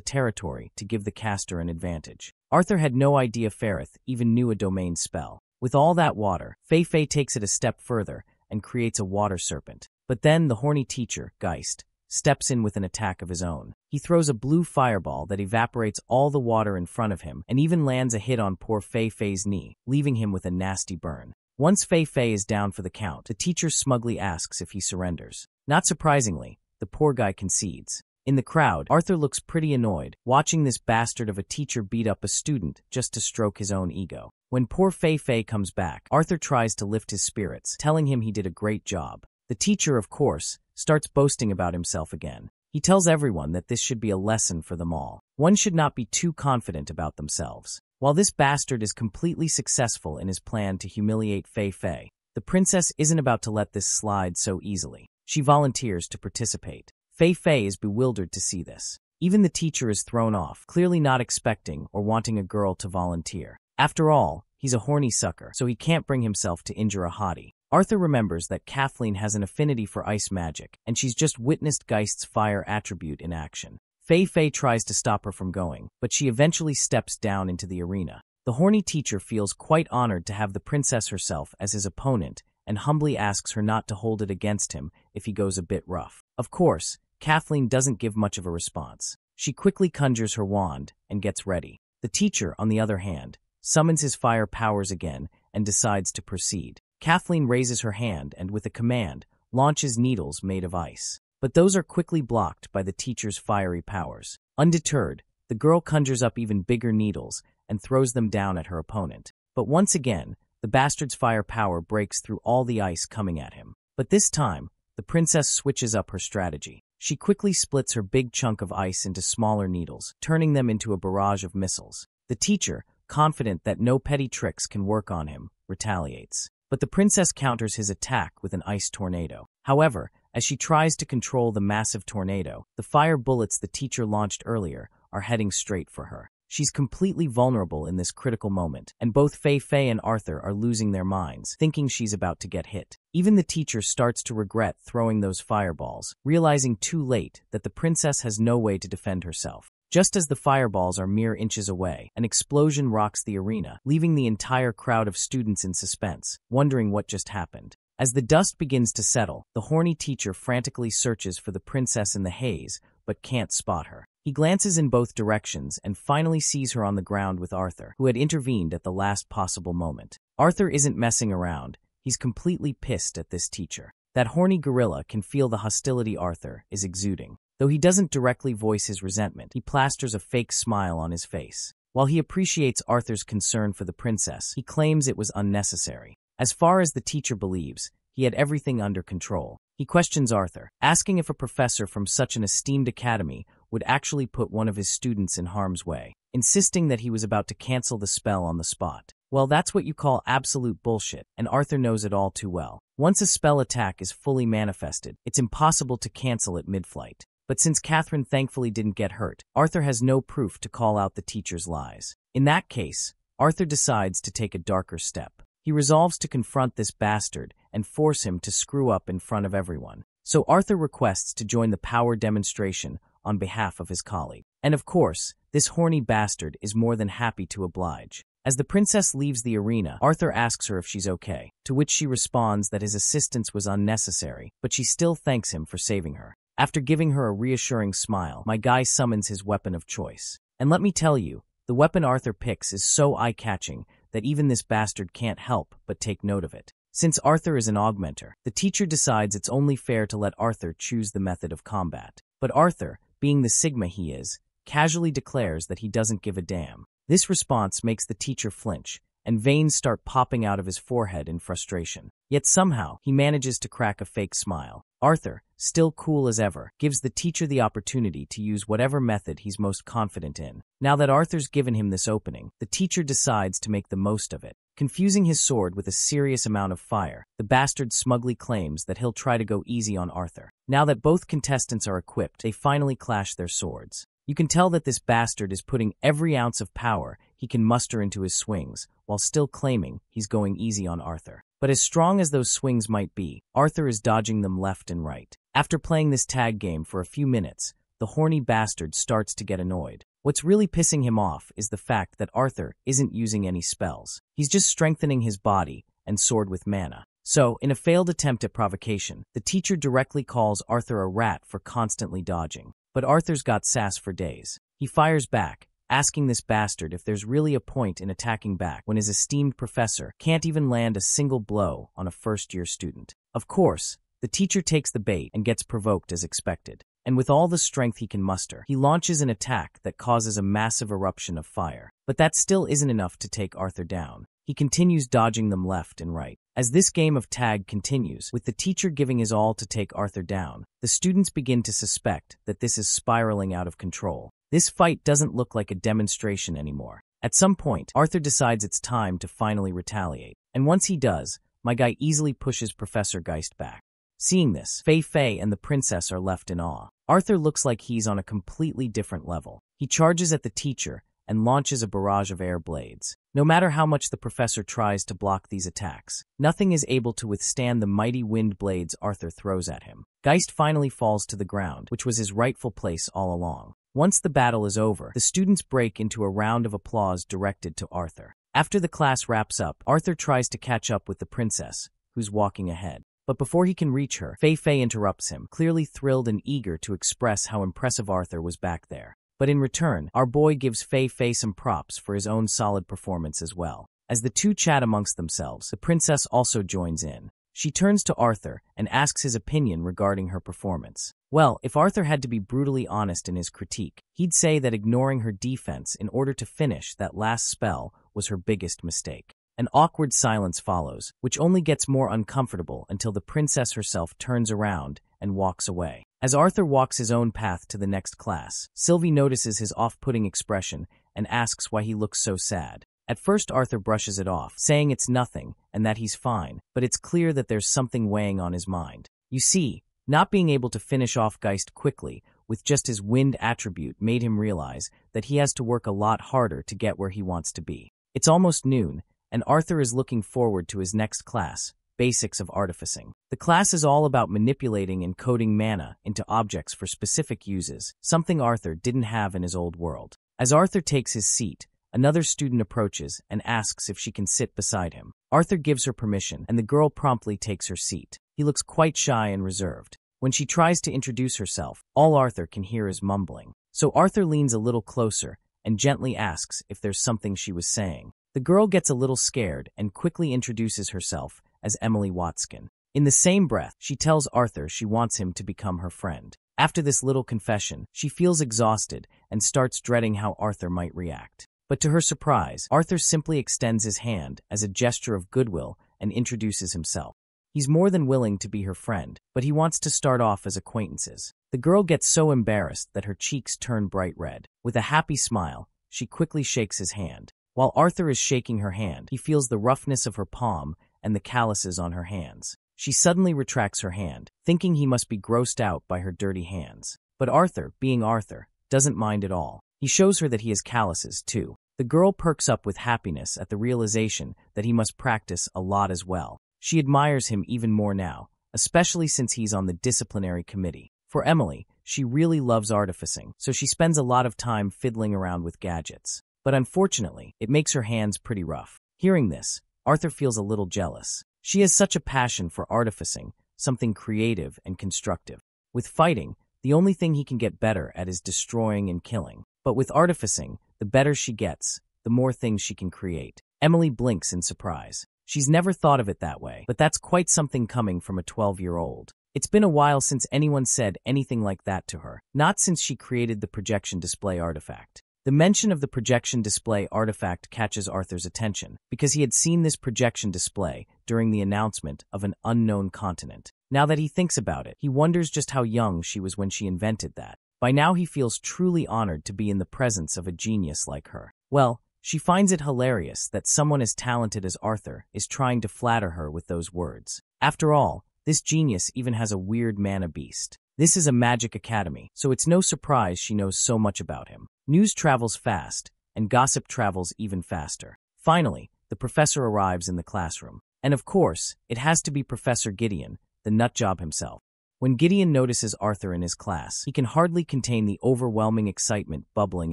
territory to give the caster an advantage. Arthur had no idea Ferrith even knew a domain spell. With all that water, Feifei takes it a step further and creates a water serpent. But then the horny teacher, Geist, steps in with an attack of his own. He throws a blue fireball that evaporates all the water in front of him and even lands a hit on poor Feifei's knee, leaving him with a nasty burn. Once Feifei is down for the count, the teacher smugly asks if he surrenders. Not surprisingly, the poor guy concedes. In the crowd, Arthur looks pretty annoyed, watching this bastard of a teacher beat up a student just to stroke his own ego. When poor Feifei comes back, Arthur tries to lift his spirits, telling him he did a great job. The teacher, of course, starts boasting about himself again. He tells everyone that this should be a lesson for them all. One should not be too confident about themselves. While this bastard is completely successful in his plan to humiliate Feifei, the princess isn't about to let this slide so easily. She volunteers to participate. Fei Fei is bewildered to see this. Even the teacher is thrown off, clearly not expecting or wanting a girl to volunteer. After all, he's a horny sucker, so he can't bring himself to injure a hottie. Arthur remembers that Kathleen has an affinity for ice magic, and she's just witnessed Geist's fire attribute in action. Fei Fei tries to stop her from going, but she eventually steps down into the arena. The horny teacher feels quite honored to have the princess herself as his opponent and humbly asks her not to hold it against him if he goes a bit rough. Of course, Kathleen doesn't give much of a response. She quickly conjures her wand and gets ready. The teacher, on the other hand, summons his fire powers again and decides to proceed. Kathleen raises her hand and, with a command, launches needles made of ice. But those are quickly blocked by the teacher's fiery powers. Undeterred, the girl conjures up even bigger needles and throws them down at her opponent. But once again, the bastard's fire power breaks through all the ice coming at him. But this time, the princess switches up her strategy. She quickly splits her big chunk of ice into smaller needles, turning them into a barrage of missiles. The teacher, confident that no petty tricks can work on him, retaliates. But the princess counters his attack with an ice tornado. However, as she tries to control the massive tornado, the fire bullets the teacher launched earlier are heading straight for her. She's completely vulnerable in this critical moment, and both Fei Fei and Arthur are losing their minds, thinking she's about to get hit. Even the teacher starts to regret throwing those fireballs, realizing too late that the princess has no way to defend herself. Just as the fireballs are mere inches away, an explosion rocks the arena, leaving the entire crowd of students in suspense, wondering what just happened. As the dust begins to settle, the horny teacher frantically searches for the princess in the haze, but can't spot her. He glances in both directions and finally sees her on the ground with Arthur, who had intervened at the last possible moment. Arthur isn't messing around. He's completely pissed at this teacher. That horny gorilla can feel the hostility Arthur is exuding. Though he doesn't directly voice his resentment, he plasters a fake smile on his face. While he appreciates Arthur's concern for the princess, he claims it was unnecessary. As far as the teacher believes, he had everything under control. He questions Arthur, asking if a professor from such an esteemed academy would actually put one of his students in harm's way, insisting that he was about to cancel the spell on the spot. Well, that's what you call absolute bullshit, and Arthur knows it all too well. Once a spell attack is fully manifested, it's impossible to cancel it mid-flight. But since Catherine thankfully didn't get hurt, Arthur has no proof to call out the teacher's lies. In that case, Arthur decides to take a darker step. He resolves to confront this bastard and force him to screw up in front of everyone. So Arthur requests to join the power demonstration on behalf of his colleague. And of course, this horny bastard is more than happy to oblige. As the princess leaves the arena, Arthur asks her if she's okay, to which she responds that his assistance was unnecessary, but she still thanks him for saving her. After giving her a reassuring smile, my guy summons his weapon of choice. And let me tell you, the weapon Arthur picks is so eye-catching that even this bastard can't help but take note of it. Since Arthur is an augmenter, the teacher decides it's only fair to let Arthur choose the method of combat. But Arthur, being the Sigma he is, casually declares that he doesn't give a damn. This response makes the teacher flinch, and veins start popping out of his forehead in frustration. Yet somehow, he manages to crack a fake smile. Arthur, still cool as ever, gives the teacher the opportunity to use whatever method he's most confident in. Now that Arthur's given him this opening, the teacher decides to make the most of it. Confusing his sword with a serious amount of fire, the bastard smugly claims that he'll try to go easy on Arthur. Now that both contestants are equipped, they finally clash their swords. You can tell that this bastard is putting every ounce of power he can muster into his swings, while still claiming he's going easy on Arthur. But as strong as those swings might be, Arthur is dodging them left and right. After playing this tag game for a few minutes, the horny bastard starts to get annoyed. What's really pissing him off is the fact that Arthur isn't using any spells. He's just strengthening his body and sword with mana. So, in a failed attempt at provocation, the teacher directly calls Arthur a rat for constantly dodging. But Arthur's got sass for days. He fires back, asking this bastard if there's really a point in attacking back when his esteemed professor can't even land a single blow on a first-year student. Of course, the teacher takes the bait and gets provoked as expected. And with all the strength he can muster, he launches an attack that causes a massive eruption of fire. But that still isn't enough to take Arthur down. He continues dodging them left and right. As this game of tag continues, with the teacher giving his all to take Arthur down, the students begin to suspect that this is spiraling out of control. This fight doesn't look like a demonstration anymore. At some point, Arthur decides it's time to finally retaliate. And once he does, My guy easily pushes Professor Geist back. Seeing this, Fei and the princess are left in awe. Arthur looks like he's on a completely different level. He charges at the teacher and launches a barrage of air blades. No matter how much the professor tries to block these attacks, nothing is able to withstand the mighty wind blades Arthur throws at him. Geist finally falls to the ground, which was his rightful place all along. Once the battle is over, the students break into a round of applause directed to Arthur. After the class wraps up, Arthur tries to catch up with the princess, who's walking ahead. But before he can reach her, Fei interrupts him, clearly thrilled and eager to express how impressive Arthur was back there. But in return, our boy gives Fei some props for his own solid performance as well. As the two chat amongst themselves, the princess also joins in. She turns to Arthur and asks his opinion regarding her performance. Well, if Arthur had to be brutally honest in his critique, he'd say that ignoring her defense in order to finish that last spell was her biggest mistake. An awkward silence follows, which only gets more uncomfortable until the princess herself turns around and walks away. As Arthur walks his own path to the next class, Sylvie notices his off-putting expression and asks why he looks so sad. At first, Arthur brushes it off, saying it's nothing and that he's fine, but it's clear that there's something weighing on his mind. You see, not being able to finish off Geist quickly with just his wind attribute made him realize that he has to work a lot harder to get where he wants to be. It's almost noon, and Arthur is looking forward to his next class, Basics of Artificing. The class is all about manipulating and coding mana into objects for specific uses, something Arthur didn't have in his old world. As Arthur takes his seat, another student approaches and asks if she can sit beside him. Arthur gives her permission, and the girl promptly takes her seat. He looks quite shy and reserved. When she tries to introduce herself, all Arthur can hear is mumbling. So Arthur leans a little closer and gently asks if there's something she was saying. The girl gets a little scared and quickly introduces herself as Emily Watskin. In the same breath, she tells Arthur she wants him to become her friend. After this little confession, she feels exhausted and starts dreading how Arthur might react. But to her surprise, Arthur simply extends his hand as a gesture of goodwill and introduces himself. He's more than willing to be her friend, but he wants to start off as acquaintances. The girl gets so embarrassed that her cheeks turn bright red. With a happy smile, she quickly shakes his hand. While Arthur is shaking her hand, he feels the roughness of her palm and the calluses on her hands. She suddenly retracts her hand, thinking he must be grossed out by her dirty hands. But Arthur, being Arthur, doesn't mind at all. He shows her that he has calluses, too. The girl perks up with happiness at the realization that he must practice a lot as well. She admires him even more now, especially since he's on the disciplinary committee. For Emily, she really loves artificing, so she spends a lot of time fiddling around with gadgets. But unfortunately, it makes her hands pretty rough. Hearing this, Arthur feels a little jealous. She has such a passion for artificing, something creative and constructive. With fighting, the only thing he can get better at is destroying and killing. But with artificing, the better she gets, the more things she can create. Emily blinks in surprise. She's never thought of it that way, but that's quite something coming from a 12-year-old. It's been a while since anyone said anything like that to her, not since she created the projection display artifact. The mention of the projection display artifact catches Arthur's attention, because he had seen this projection display during the announcement of an unknown continent. Now that he thinks about it, he wonders just how young she was when she invented that. By now he feels truly honored to be in the presence of a genius like her. Well, she finds it hilarious that someone as talented as Arthur is trying to flatter her with those words. After all, this genius even has a weird mana beast. This is a magic academy, so it's no surprise she knows so much about him. News travels fast, and gossip travels even faster. Finally, the professor arrives in the classroom. And of course, it has to be Professor Gideon, the nutjob himself. When Gideon notices Arthur in his class, he can hardly contain the overwhelming excitement bubbling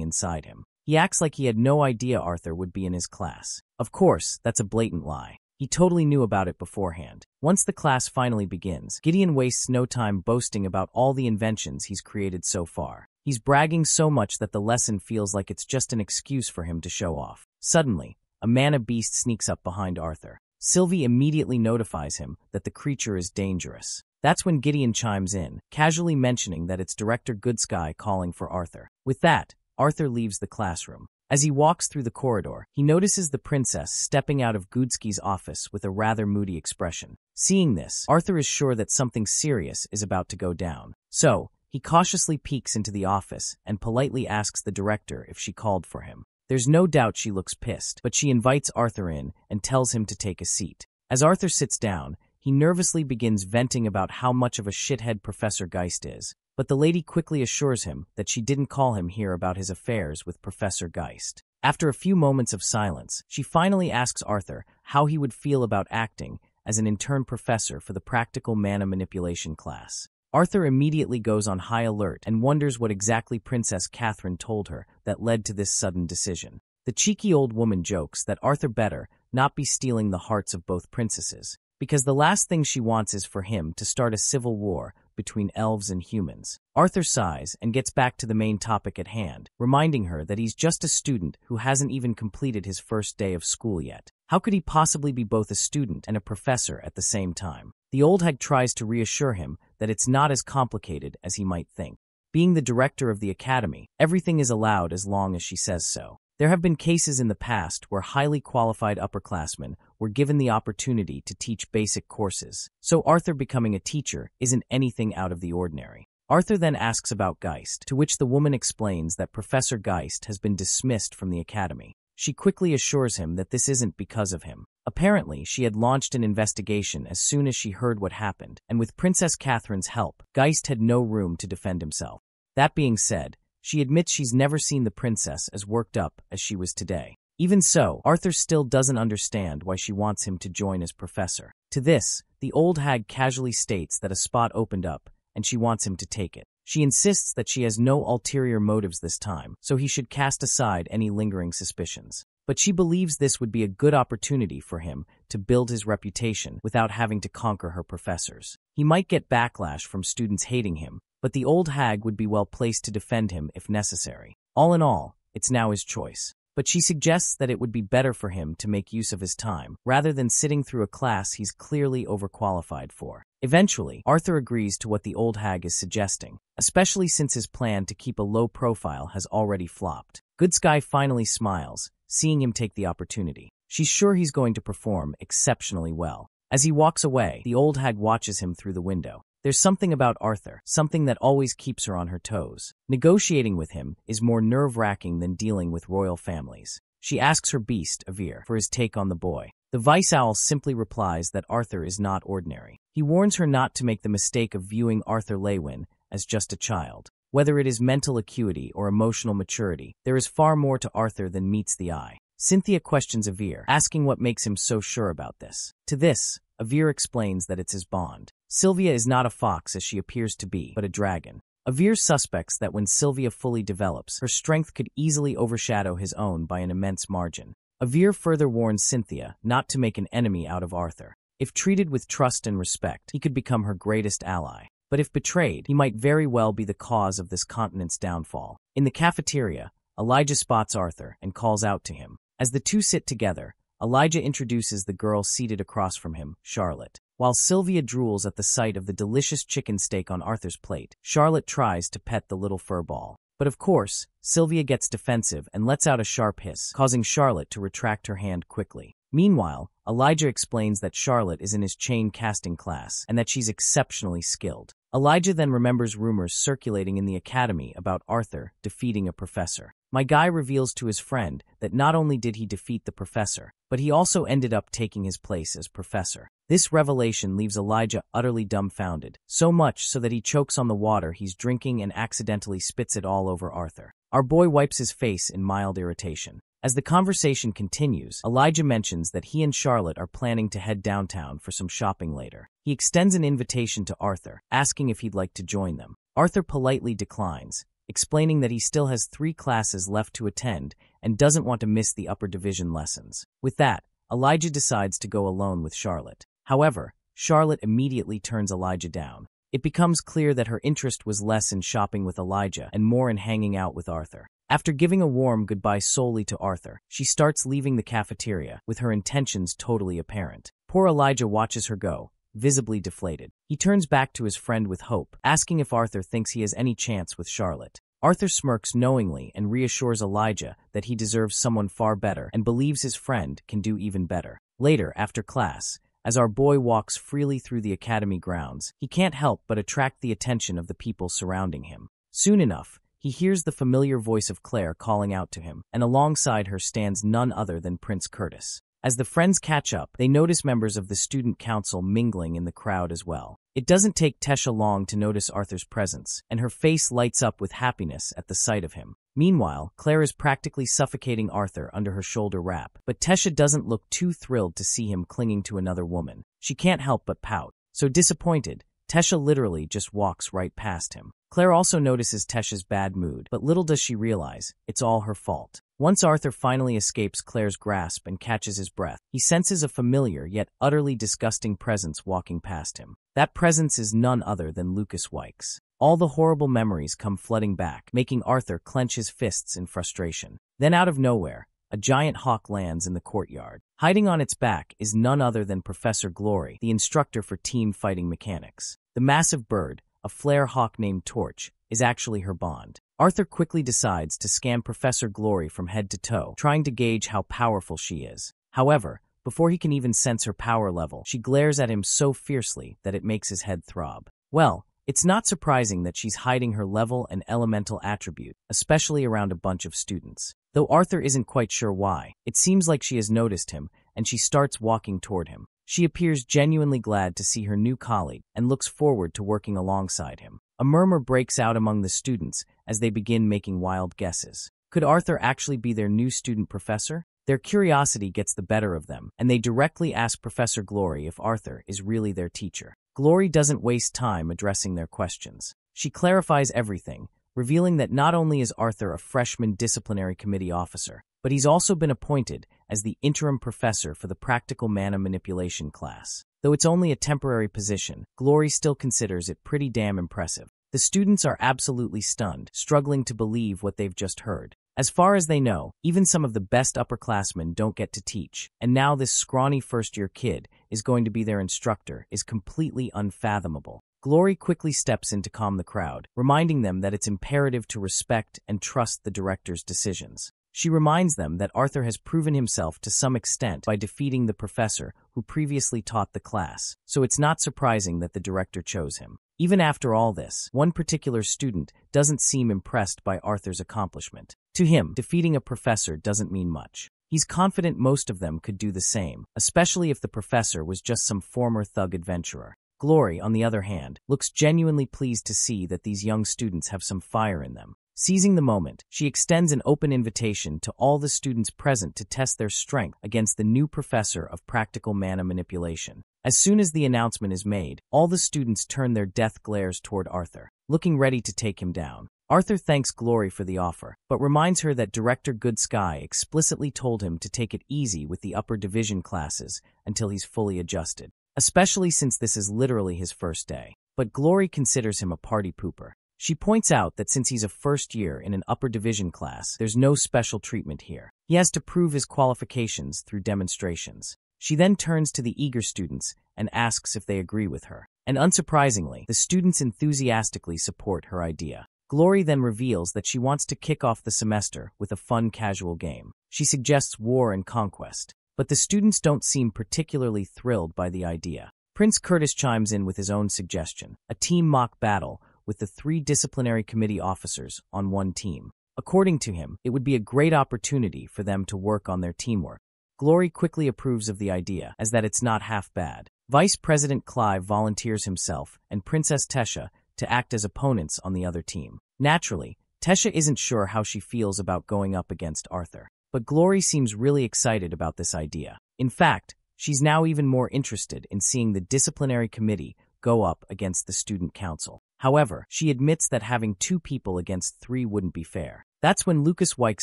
inside him. He acts like he had no idea Arthur would be in his class. Of course, that's a blatant lie. He totally knew about it beforehand. Once the class finally begins, Gideon wastes no time boasting about all the inventions he's created so far. He's bragging so much that the lesson feels like it's just an excuse for him to show off. Suddenly, a mana beast sneaks up behind Arthur. Sylvie immediately notifies him that the creature is dangerous. That's when Gideon chimes in, casually mentioning that it's Director Goodsky calling for Arthur. With that, Arthur leaves the classroom. As he walks through the corridor, he notices the princess stepping out of Goodsky's office with a rather moody expression. Seeing this, Arthur is sure that something serious is about to go down. So, he cautiously peeks into the office and politely asks the director if she called for him. There's no doubt she looks pissed, but she invites Arthur in and tells him to take a seat. As Arthur sits down, he nervously begins venting about how much of a shithead Professor Geist is, but the lady quickly assures him that she didn't call him here about his affairs with Professor Geist. After a few moments of silence, she finally asks Arthur how he would feel about acting as an intern professor for the practical mana manipulation class. Arthur immediately goes on high alert and wonders what exactly Princess Catherine told her that led to this sudden decision. The cheeky old woman jokes that Arthur better not be stealing the hearts of both princesses, because the last thing she wants is for him to start a civil war between elves and humans. Arthur sighs and gets back to the main topic at hand, reminding her that he's just a student who hasn't even completed his first day of school yet. How could he possibly be both a student and a professor at the same time? The old hag tries to reassure him that it's not as complicated as he might think. Being the director of the academy, everything is allowed as long as she says so. There have been cases in the past where highly qualified upperclassmen were given the opportunity to teach basic courses, so Arthur becoming a teacher isn't anything out of the ordinary. Arthur then asks about Geist, to which the woman explains that Professor Geist has been dismissed from the academy. She quickly assures him that this isn't because of him. Apparently, she had launched an investigation as soon as she heard what happened, and with Princess Catherine's help, Geist had no room to defend himself. That being said, she admits she's never seen the princess as worked up as she was today. Even so, Arthur still doesn't understand why she wants him to join as professor. To this, the old hag casually states that a spot opened up, and she wants him to take it. She insists that she has no ulterior motives this time, so he should cast aside any lingering suspicions. But she believes this would be a good opportunity for him to build his reputation without having to conquer her professors. He might get backlash from students hating him, but the old hag would be well placed to defend him if necessary. All in all, it's now his choice. But she suggests that it would be better for him to make use of his time, rather than sitting through a class he's clearly overqualified for. Eventually, Arthur agrees to what the old hag is suggesting, especially since his plan to keep a low profile has already flopped. Good Sky finally smiles, seeing him take the opportunity. She's sure he's going to perform exceptionally well. As he walks away, the old hag watches him through the window. There's something about Arthur, something that always keeps her on her toes. Negotiating with him is more nerve-wracking than dealing with royal families. She asks her beast, Avir, for his take on the boy. The Vice Owl simply replies that Arthur is not ordinary. He warns her not to make the mistake of viewing Arthur Lewin as just a child. Whether it is mental acuity or emotional maturity, there is far more to Arthur than meets the eye. Cynthia questions Avir, asking what makes him so sure about this. To this, Avir explains that it's his bond. Sylvia is not a fox as she appears to be, but a dragon. Avir suspects that when Sylvia fully develops, her strength could easily overshadow his own by an immense margin. Avir further warns Cynthia not to make an enemy out of Arthur. If treated with trust and respect, he could become her greatest ally. But if betrayed, he might very well be the cause of this continent's downfall. In the cafeteria, Elijah spots Arthur and calls out to him. As the two sit together, Elijah introduces the girl seated across from him, Charlotte. While Sylvia drools at the sight of the delicious chicken steak on Arthur's plate, Charlotte tries to pet the little fur ball. But of course, Sylvia gets defensive and lets out a sharp hiss, causing Charlotte to retract her hand quickly. Meanwhile, Elijah explains that Charlotte is in his chain casting class and that she's exceptionally skilled. Elijah then remembers rumors circulating in the academy about Arthur defeating a professor. My guy reveals to his friend that not only did he defeat the professor, but he also ended up taking his place as professor. This revelation leaves Elijah utterly dumbfounded, so much so that he chokes on the water he's drinking and accidentally spits it all over Arthur. Our boy wipes his face in mild irritation. As the conversation continues, Elijah mentions that he and Charlotte are planning to head downtown for some shopping later. He extends an invitation to Arthur, asking if he'd like to join them. Arthur politely declines, explaining that he still has 3 classes left to attend and doesn't want to miss the upper division lessons. With that, Elijah decides to go alone with Charlotte. However, Charlotte immediately turns Elijah down. It becomes clear that her interest was less in shopping with Elijah and more in hanging out with Arthur. After giving a warm goodbye solely to Arthur, she starts leaving the cafeteria, with her intentions totally apparent. Poor Elijah watches her go, visibly deflated. He turns back to his friend with hope, asking if Arthur thinks he has any chance with Charlotte. Arthur smirks knowingly and reassures Elijah that he deserves someone far better and believes his friend can do even better. Later, after class, as our boy walks freely through the academy grounds, he can't help but attract the attention of the people surrounding him. Soon enough, he hears the familiar voice of Claire calling out to him, and alongside her stands none other than Prince Curtis. As the friends catch up, they notice members of the student council mingling in the crowd as well. It doesn't take Tesha long to notice Arthur's presence, and her face lights up with happiness at the sight of him. Meanwhile, Claire is practically suffocating Arthur under her shoulder wrap, but Tesha doesn't look too thrilled to see him clinging to another woman. She can't help but pout. So disappointed, Tesha literally just walks right past him. Claire also notices Tesha's bad mood, but little does she realize, it's all her fault. Once Arthur finally escapes Claire's grasp and catches his breath, he senses a familiar yet utterly disgusting presence walking past him. That presence is none other than Lucas Wykes. All the horrible memories come flooding back, making Arthur clench his fists in frustration. Then out of nowhere, a giant hawk lands in the courtyard. Hiding on its back is none other than Professor Glory, the instructor for team fighting mechanics. The massive bird, a flare hawk named Torch, is actually her bond. Arthur quickly decides to scan Professor Glory from head to toe, trying to gauge how powerful she is. However, before he can even sense her power level, she glares at him so fiercely that it makes his head throb. Well, it's not surprising that she's hiding her level and elemental attribute, especially around a bunch of students. Though Arthur isn't quite sure why, it seems like she has noticed him, and she starts walking toward him. She appears genuinely glad to see her new colleague and looks forward to working alongside him. A murmur breaks out among the students as they begin making wild guesses. Could Arthur actually be their new student professor? Their curiosity gets the better of them, and they directly ask Professor Glory if Arthur is really their teacher. Glory doesn't waste time addressing their questions. She clarifies everything, revealing that not only is Arthur a freshman disciplinary committee officer, but he's also been appointed as the interim professor for the practical mana manipulation class. Though it's only a temporary position, Glory still considers it pretty damn impressive. The students are absolutely stunned, struggling to believe what they've just heard. As far as they know, even some of the best upperclassmen don't get to teach, and now this scrawny first-year kid is going to be their instructor is completely unfathomable. Glory quickly steps in to calm the crowd, reminding them that it's imperative to respect and trust the director's decisions. She reminds them that Arthur has proven himself to some extent by defeating the professor who previously taught the class, so it's not surprising that the director chose him. Even after all this, one particular student doesn't seem impressed by Arthur's accomplishment. To him, defeating a professor doesn't mean much. He's confident most of them could do the same, especially if the professor was just some former thug adventurer. Glory, on the other hand, looks genuinely pleased to see that these young students have some fire in them. Seizing the moment, she extends an open invitation to all the students present to test their strength against the new professor of practical mana manipulation. As soon as the announcement is made, all the students turn their death glares toward Arthur, looking ready to take him down. Arthur thanks Glory for the offer, but reminds her that Director Good Sky explicitly told him to take it easy with the upper division classes until he's fully adjusted, especially since this is literally his first day. But Glory considers him a party pooper. She points out that since he's a first year in an upper division class, there's no special treatment here. He has to prove his qualifications through demonstrations. She then turns to the eager students and asks if they agree with her. And unsurprisingly, the students enthusiastically support her idea. Glory then reveals that she wants to kick off the semester with a fun casual game. She suggests war and conquest, but the students don't seem particularly thrilled by the idea. Prince Curtis chimes in with his own suggestion, a team mock battle with the 3 disciplinary committee officers on one team. According to him, it would be a great opportunity for them to work on their teamwork. Glory quickly approves of the idea, as that it's not half bad. Vice President Clive volunteers himself and Princess Tesha to act as opponents on the other team. Naturally, Tesha isn't sure how she feels about going up against Arthur, but Glory seems really excited about this idea. In fact, she's now even more interested in seeing the disciplinary committee go up against the student council. However, she admits that having 2 people against 3 wouldn't be fair. That's when Lucas Wykes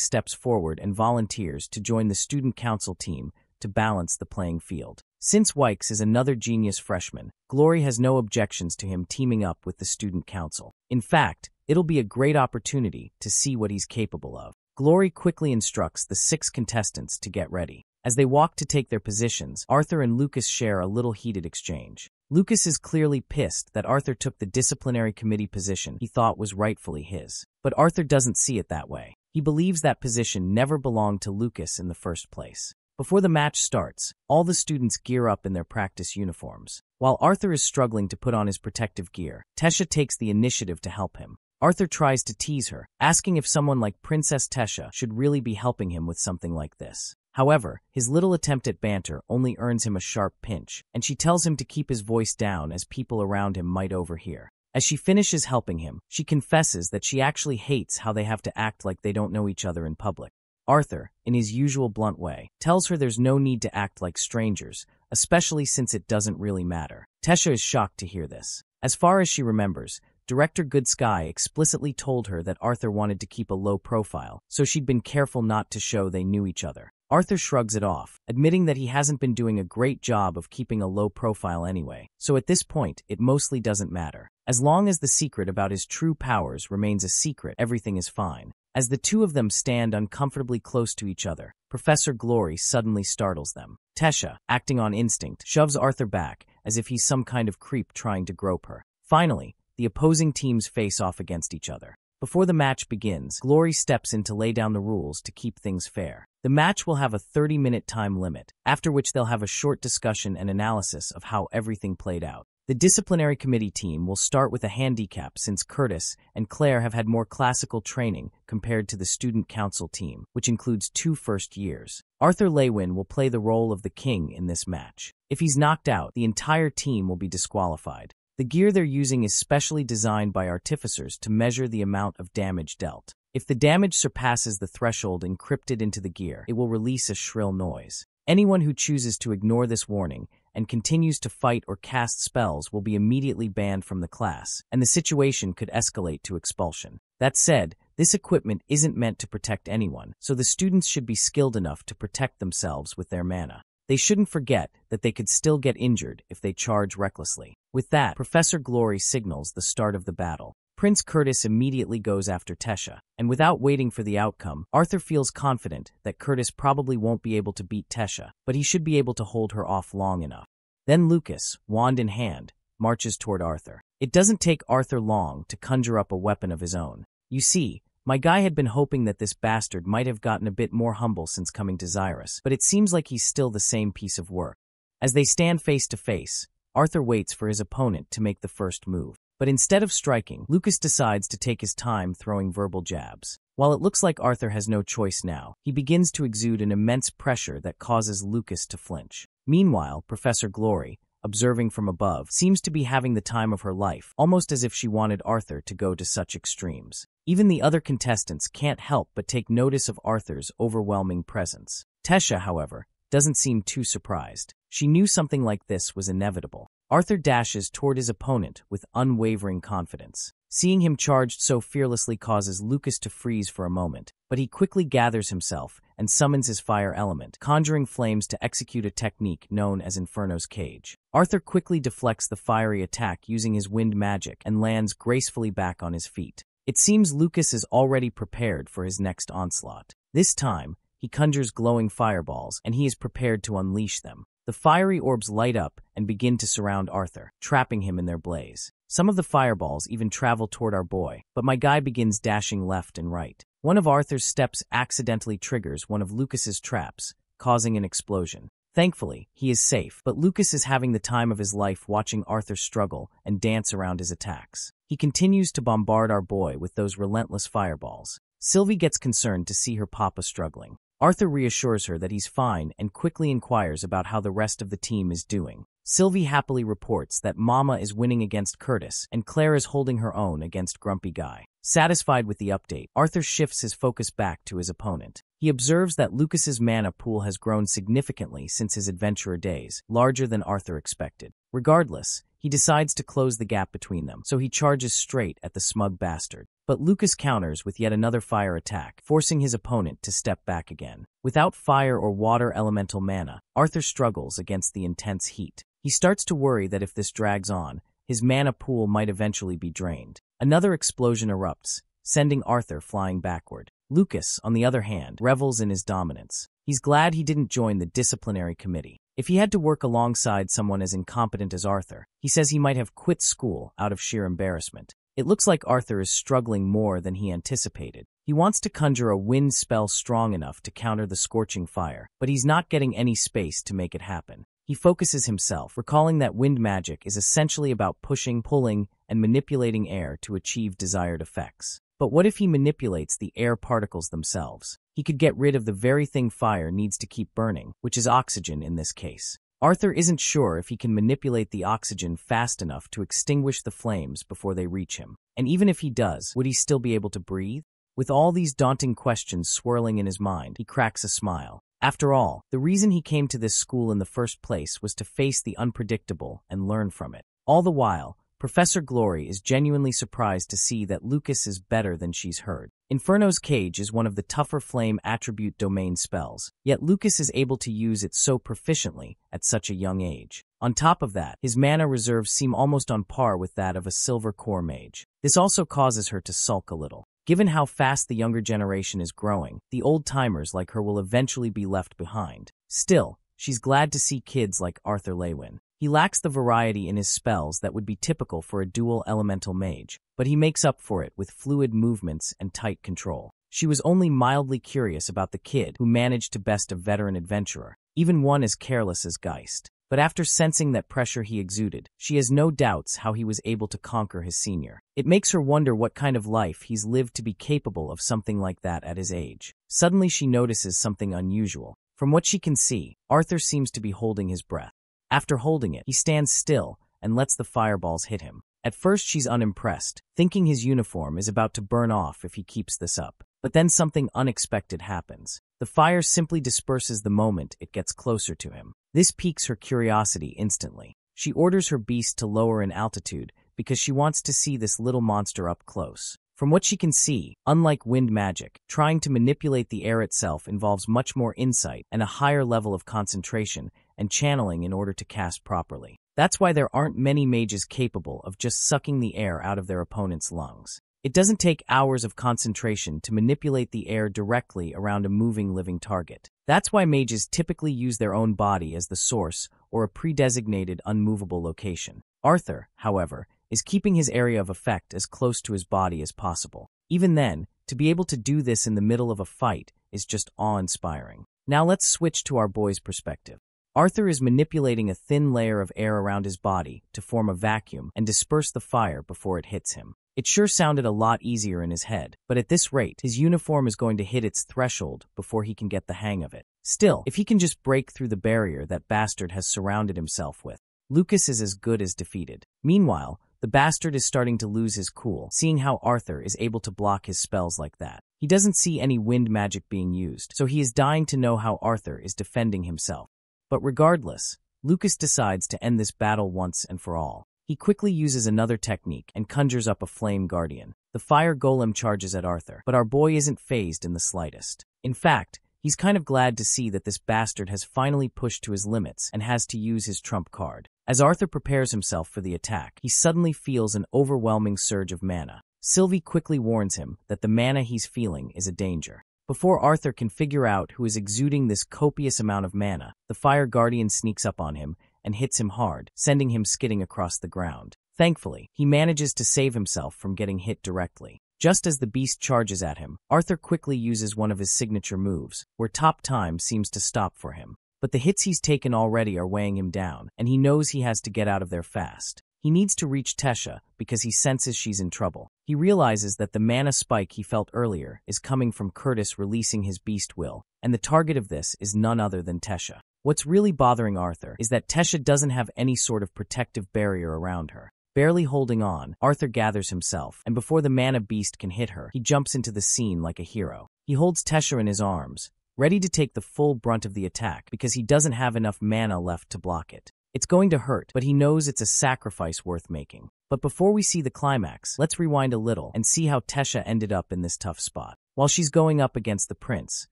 steps forward and volunteers to join the student council team to balance the playing field. Since Wykes is another genius freshman, Glory has no objections to him teaming up with the student council. In fact, it'll be a great opportunity to see what he's capable of. Glory quickly instructs the 6 contestants to get ready. As they walk to take their positions, Arthur and Lucas share a little heated exchange. Lucas is clearly pissed that Arthur took the disciplinary committee position he thought was rightfully his. But Arthur doesn't see it that way. He believes that position never belonged to Lucas in the first place. Before the match starts, all the students gear up in their practice uniforms. While Arthur is struggling to put on his protective gear, Tesha takes the initiative to help him. Arthur tries to tease her, asking if someone like Princess Tesha should really be helping him with something like this. However, his little attempt at banter only earns him a sharp pinch, and she tells him to keep his voice down as people around him might overhear. As she finishes helping him, she confesses that she actually hates how they have to act like they don't know each other in public. Arthur, in his usual blunt way, tells her there's no need to act like strangers, especially since it doesn't really matter. Tesha is shocked to hear this. As far as she remembers, Director Good Sky explicitly told her that Arthur wanted to keep a low profile, so she'd been careful not to show they knew each other. Arthur shrugs it off, admitting that he hasn't been doing a great job of keeping a low profile anyway, so at this point, it mostly doesn't matter. As long as the secret about his true powers remains a secret, everything is fine. As the two of them stand uncomfortably close to each other, Professor Glory suddenly startles them. Tesha, acting on instinct, shoves Arthur back, as if he's some kind of creep trying to grope her. Finally, the opposing teams face off against each other. Before the match begins, Glory steps in to lay down the rules to keep things fair. The match will have a 30-minute time limit, after which they'll have a short discussion and analysis of how everything played out. The disciplinary committee team will start with a handicap since Curtis and Claire have had more classical training compared to the student council team, which includes 2 first years. Arthur Lewin will play the role of the king in this match. If he's knocked out, the entire team will be disqualified. The gear they're using is specially designed by artificers to measure the amount of damage dealt. If the damage surpasses the threshold encrypted into the gear, it will release a shrill noise. Anyone who chooses to ignore this warning and continues to fight or cast spells will be immediately banned from the class, and the situation could escalate to expulsion. That said, this equipment isn't meant to protect anyone, so the students should be skilled enough to protect themselves with their mana. They shouldn't forget that they could still get injured if they charge recklessly. With that, Professor Glory signals the start of the battle. Prince Curtis immediately goes after Tesha, and without waiting for the outcome, Arthur feels confident that Curtis probably won't be able to beat Tesha, but he should be able to hold her off long enough. Then Lucas, wand in hand, marches toward Arthur. It doesn't take Arthur long to conjure up a weapon of his own. You see, my guy had been hoping that this bastard might have gotten a bit more humble since coming to Xyrus, but it seems like he's still the same piece of work. As they stand face to face, Arthur waits for his opponent to make the first move. But instead of striking, Lucas decides to take his time throwing verbal jabs. While it looks like Arthur has no choice now, he begins to exude an immense pressure that causes Lucas to flinch. Meanwhile, Professor Glory, observing from above, seems to be having the time of her life, almost as if she wanted Arthur to go to such extremes. Even the other contestants can't help but take notice of Arthur's overwhelming presence. Tesha, however, doesn't seem too surprised. She knew something like this was inevitable. Arthur dashes toward his opponent with unwavering confidence. Seeing him charged so fearlessly causes Lucas to freeze for a moment, but he quickly gathers himself and summons his fire element, conjuring flames to execute a technique known as Inferno's Cage. Arthur quickly deflects the fiery attack using his wind magic and lands gracefully back on his feet. It seems Lucas is already prepared for his next onslaught. This time, he conjures glowing fireballs, and he is prepared to unleash them. The fiery orbs light up and begin to surround Arthur, trapping him in their blaze. Some of the fireballs even travel toward our boy, but my guy begins dashing left and right. One of Arthur's steps accidentally triggers one of Lucas's traps, causing an explosion. Thankfully, he is safe, but Lucas is having the time of his life watching Arthur struggle and dance around his attacks. He continues to bombard our boy with those relentless fireballs. Sylvie gets concerned to see her papa struggling. Arthur reassures her that he's fine and quickly inquires about how the rest of the team is doing. Sylvie happily reports that Mama is winning against Curtis and Claire is holding her own against Grumpy Guy. Satisfied with the update, Arthur shifts his focus back to his opponent. He observes that Lucas's mana pool has grown significantly since his adventurer days, larger than Arthur expected. Regardless, he decides to close the gap between them, so he charges straight at the smug bastard. But Lucas counters with yet another fire attack, forcing his opponent to step back again. Without fire or water elemental mana, Arthur struggles against the intense heat. He starts to worry that if this drags on, his mana pool might eventually be drained. Another explosion erupts, sending Arthur flying backward. Lucas, on the other hand, revels in his dominance. He's glad he didn't join the disciplinary committee. If he had to work alongside someone as incompetent as Arthur, he says he might have quit school out of sheer embarrassment. It looks like Arthur is struggling more than he anticipated. He wants to conjure a wind spell strong enough to counter the scorching fire, but he's not getting any space to make it happen. He focuses himself, recalling that wind magic is essentially about pushing, pulling, and manipulating air to achieve desired effects. But what if he manipulates the air particles themselves? He could get rid of the very thing fire needs to keep burning, which is oxygen in this case. Arthur isn't sure if he can manipulate the oxygen fast enough to extinguish the flames before they reach him. And even if he does, would he still be able to breathe? With all these daunting questions swirling in his mind, he cracks a smile. After all, the reason he came to this school in the first place was to face the unpredictable and learn from it. All the while, Professor Glory is genuinely surprised to see that Lucas is better than she's heard. Inferno's Cage is one of the tougher flame attribute domain spells, yet Lucas is able to use it so proficiently at such a young age. On top of that, his mana reserves seem almost on par with that of a silver core mage. This also causes her to sulk a little. Given how fast the younger generation is growing, the old-timers like her will eventually be left behind. Still, she's glad to see kids like Arthur Lewin. He lacks the variety in his spells that would be typical for a dual elemental mage, but he makes up for it with fluid movements and tight control. She was only mildly curious about the kid who managed to best a veteran adventurer, even one as careless as Geist. But after sensing that pressure he exuded, she has no doubts how he was able to conquer his senior. It makes her wonder what kind of life he's lived to be capable of something like that at his age. Suddenly she notices something unusual. From what she can see, Arthur seems to be holding his breath. After holding it, he stands still and lets the fireballs hit him. At first she's unimpressed, thinking his uniform is about to burn off if he keeps this up. But then something unexpected happens. The fire simply disperses the moment it gets closer to him. This piques her curiosity instantly. She orders her beast to lower in altitude because she wants to see this little monster up close. From what she can see, unlike wind magic, trying to manipulate the air itself involves much more insight and a higher level of concentration and channeling in order to cast properly. That's why there aren't many mages capable of just sucking the air out of their opponent's lungs. It doesn't take hours of concentration to manipulate the air directly around a moving living target. That's why mages typically use their own body as the source or a pre-designated unmovable location. Arthur, however, is keeping his area of effect as close to his body as possible. Even then, to be able to do this in the middle of a fight is just awe-inspiring. Now let's switch to our boy's perspective. Arthur is manipulating a thin layer of air around his body to form a vacuum and disperse the fire before it hits him. It sure sounded a lot easier in his head, but at this rate, his uniform is going to hit its threshold before he can get the hang of it. Still, if he can just break through the barrier that bastard has surrounded himself with, Lucas is as good as defeated. Meanwhile, the bastard is starting to lose his cool, seeing how Arthur is able to block his spells like that. He doesn't see any wind magic being used, so he is dying to know how Arthur is defending himself. But regardless, Lucas decides to end this battle once and for all. He quickly uses another technique and conjures up a flame guardian. The fire golem charges at Arthur, but our boy isn't fazed in the slightest. In fact, he's kind of glad to see that this bastard has finally pushed to his limits and has to use his trump card. As Arthur prepares himself for the attack, he suddenly feels an overwhelming surge of mana. Sylvie quickly warns him that the mana he's feeling is a danger. Before Arthur can figure out who is exuding this copious amount of mana, the fire guardian sneaks up on him and hits him hard, sending him skidding across the ground. Thankfully, he manages to save himself from getting hit directly. Just as the beast charges at him, Arthur quickly uses one of his signature moves, where top time seems to stop for him. But the hits he's taken already are weighing him down, and he knows he has to get out of there fast. He needs to reach Tesha because he senses she's in trouble. He realizes that the mana spike he felt earlier is coming from Curtis releasing his beast will, and the target of this is none other than Tesha. What's really bothering Arthur is that Tesha doesn't have any sort of protective barrier around her. Barely holding on, Arthur gathers himself, and before the mana beast can hit her, he jumps into the scene like a hero. He holds Tesha in his arms, ready to take the full brunt of the attack because he doesn't have enough mana left to block it. It's going to hurt, but he knows it's a sacrifice worth making. But before we see the climax, let's rewind a little and see how Tesha ended up in this tough spot. While she's going up against the prince,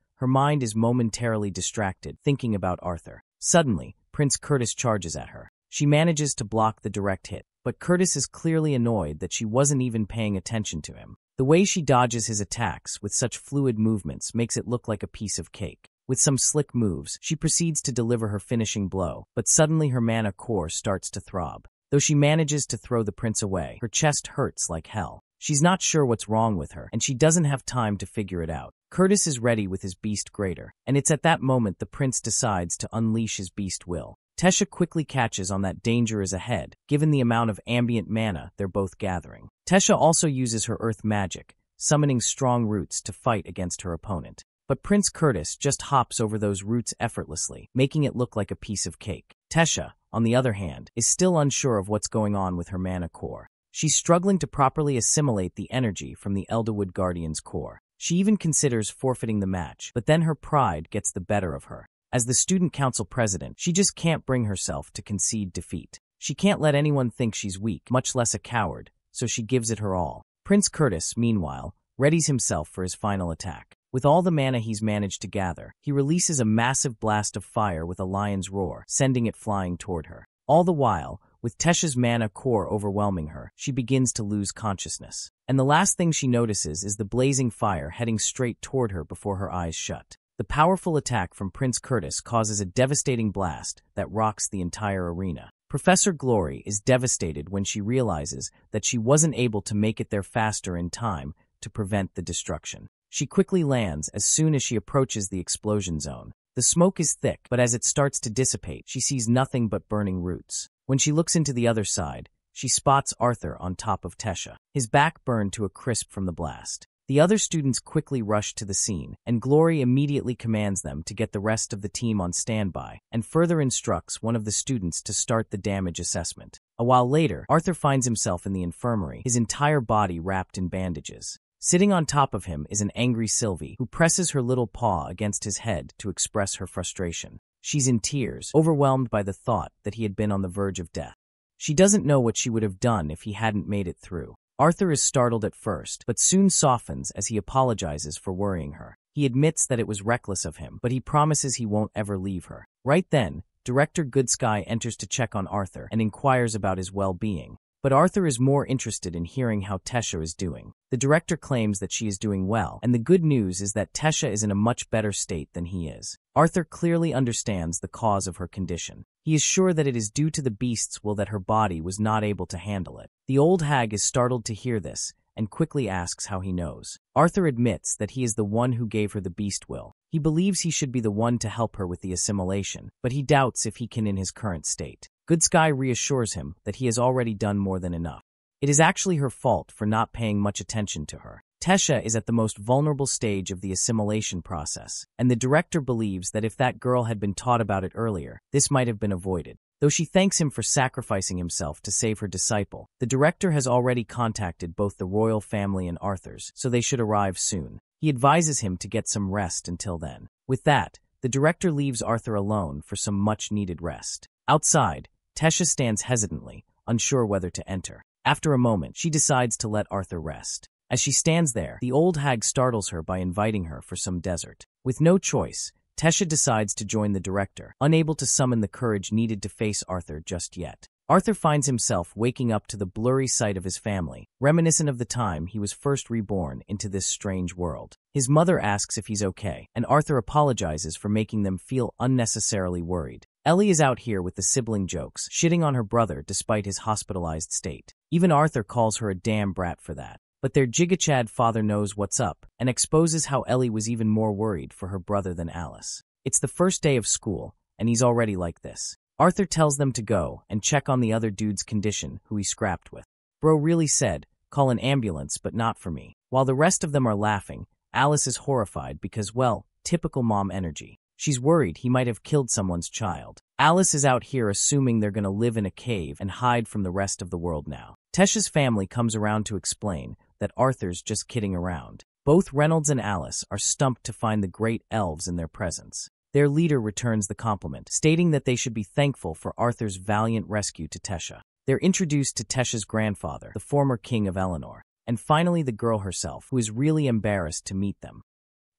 her mind is momentarily distracted, thinking about Arthur. Suddenly, Prince Curtis charges at her. She manages to block the direct hit, but Curtis is clearly annoyed that she wasn't even paying attention to him. The way she dodges his attacks with such fluid movements makes it look like a piece of cake. With some slick moves, she proceeds to deliver her finishing blow, but suddenly her mana core starts to throb. Though she manages to throw the prince away, her chest hurts like hell. She's not sure what's wrong with her, and she doesn't have time to figure it out. Curtis is ready with his beast greater, and it's at that moment the prince decides to unleash his beast will. Tesha quickly catches on that danger is ahead, given the amount of ambient mana they're both gathering. Tesha also uses her earth magic, summoning strong roots to fight against her opponent. But Prince Curtis just hops over those roots effortlessly, making it look like a piece of cake. Tesha, on the other hand, is still unsure of what's going on with her mana core. She's struggling to properly assimilate the energy from the Elderwood Guardian's core. She even considers forfeiting the match, but then her pride gets the better of her. As the student council president, she just can't bring herself to concede defeat. She can't let anyone think she's weak, much less a coward, so she gives it her all. Prince Curtis, meanwhile, readies himself for his final attack. With all the mana he's managed to gather, he releases a massive blast of fire with a lion's roar, sending it flying toward her. All the while, with Tesha's mana core overwhelming her, she begins to lose consciousness. And the last thing she notices is the blazing fire heading straight toward her before her eyes shut. The powerful attack from Prince Curtis causes a devastating blast that rocks the entire arena. Professor Glory is devastated when she realizes that she wasn't able to make it there faster in time to prevent the destruction. She quickly lands as soon as she approaches the explosion zone. The smoke is thick, but as it starts to dissipate, she sees nothing but burning roots. When she looks into the other side, she spots Arthur on top of Tesha, his back burned to a crisp from the blast. The other students quickly rush to the scene, and Glory immediately commands them to get the rest of the team on standby, and further instructs one of the students to start the damage assessment. A while later, Arthur finds himself in the infirmary, his entire body wrapped in bandages. Sitting on top of him is an angry Sylvie, who presses her little paw against his head to express her frustration. She's in tears, overwhelmed by the thought that he had been on the verge of death. She doesn't know what she would have done if he hadn't made it through. Arthur is startled at first, but soon softens as he apologizes for worrying her. He admits that it was reckless of him, but he promises he won't ever leave her. Right then, Director Goodsky enters to check on Arthur and inquires about his well-being. But Arthur is more interested in hearing how Tesha is doing. The director claims that she is doing well, and the good news is that Tesha is in a much better state than he is. Arthur clearly understands the cause of her condition. He is sure that it is due to the beast's will that her body was not able to handle it. The old hag is startled to hear this, and quickly asks how he knows. Arthur admits that he is the one who gave her the beast will. He believes he should be the one to help her with the assimilation, but he doubts if he can in his current state. Goodsky reassures him that he has already done more than enough. It is actually her fault for not paying much attention to her. Tesha is at the most vulnerable stage of the assimilation process, and the director believes that if that girl had been taught about it earlier, this might have been avoided. Though she thanks him for sacrificing himself to save her disciple, the director has already contacted both the royal family and Arthur's, so they should arrive soon. He advises him to get some rest until then. With that, the director leaves Arthur alone for some much-needed rest. Outside, Tesha stands hesitantly, unsure whether to enter. After a moment, she decides to let Arthur rest. As she stands there, the old hag startles her by inviting her for some dessert. With no choice, Tesha decides to join the director, unable to summon the courage needed to face Arthur just yet. Arthur finds himself waking up to the blurry sight of his family, reminiscent of the time he was first reborn into this strange world. His mother asks if he's okay, and Arthur apologizes for making them feel unnecessarily worried. Ellie is out here with the sibling jokes, shitting on her brother despite his hospitalized state. Even Arthur calls her a damn brat for that. But their Jigachad father knows what's up, and exposes how Ellie was even more worried for her brother than Alice. It's the first day of school, and he's already like this. Arthur tells them to go and check on the other dude's condition, who he scrapped with. Bro really said, call an ambulance, but not for me. While the rest of them are laughing, Alice is horrified because, well, typical mom energy. She's worried he might have killed someone's child. Alice is out here assuming they're gonna live in a cave and hide from the rest of the world now. Tesha's family comes around to explain that Arthur's just kidding around. Both Reynolds and Alice are stumped to find the great elves in their presence. Their leader returns the compliment, stating that they should be thankful for Arthur's valiant rescue to Tesha. They're introduced to Tesha's grandfather, the former king of Eleanor, and finally the girl herself, who is really embarrassed to meet them.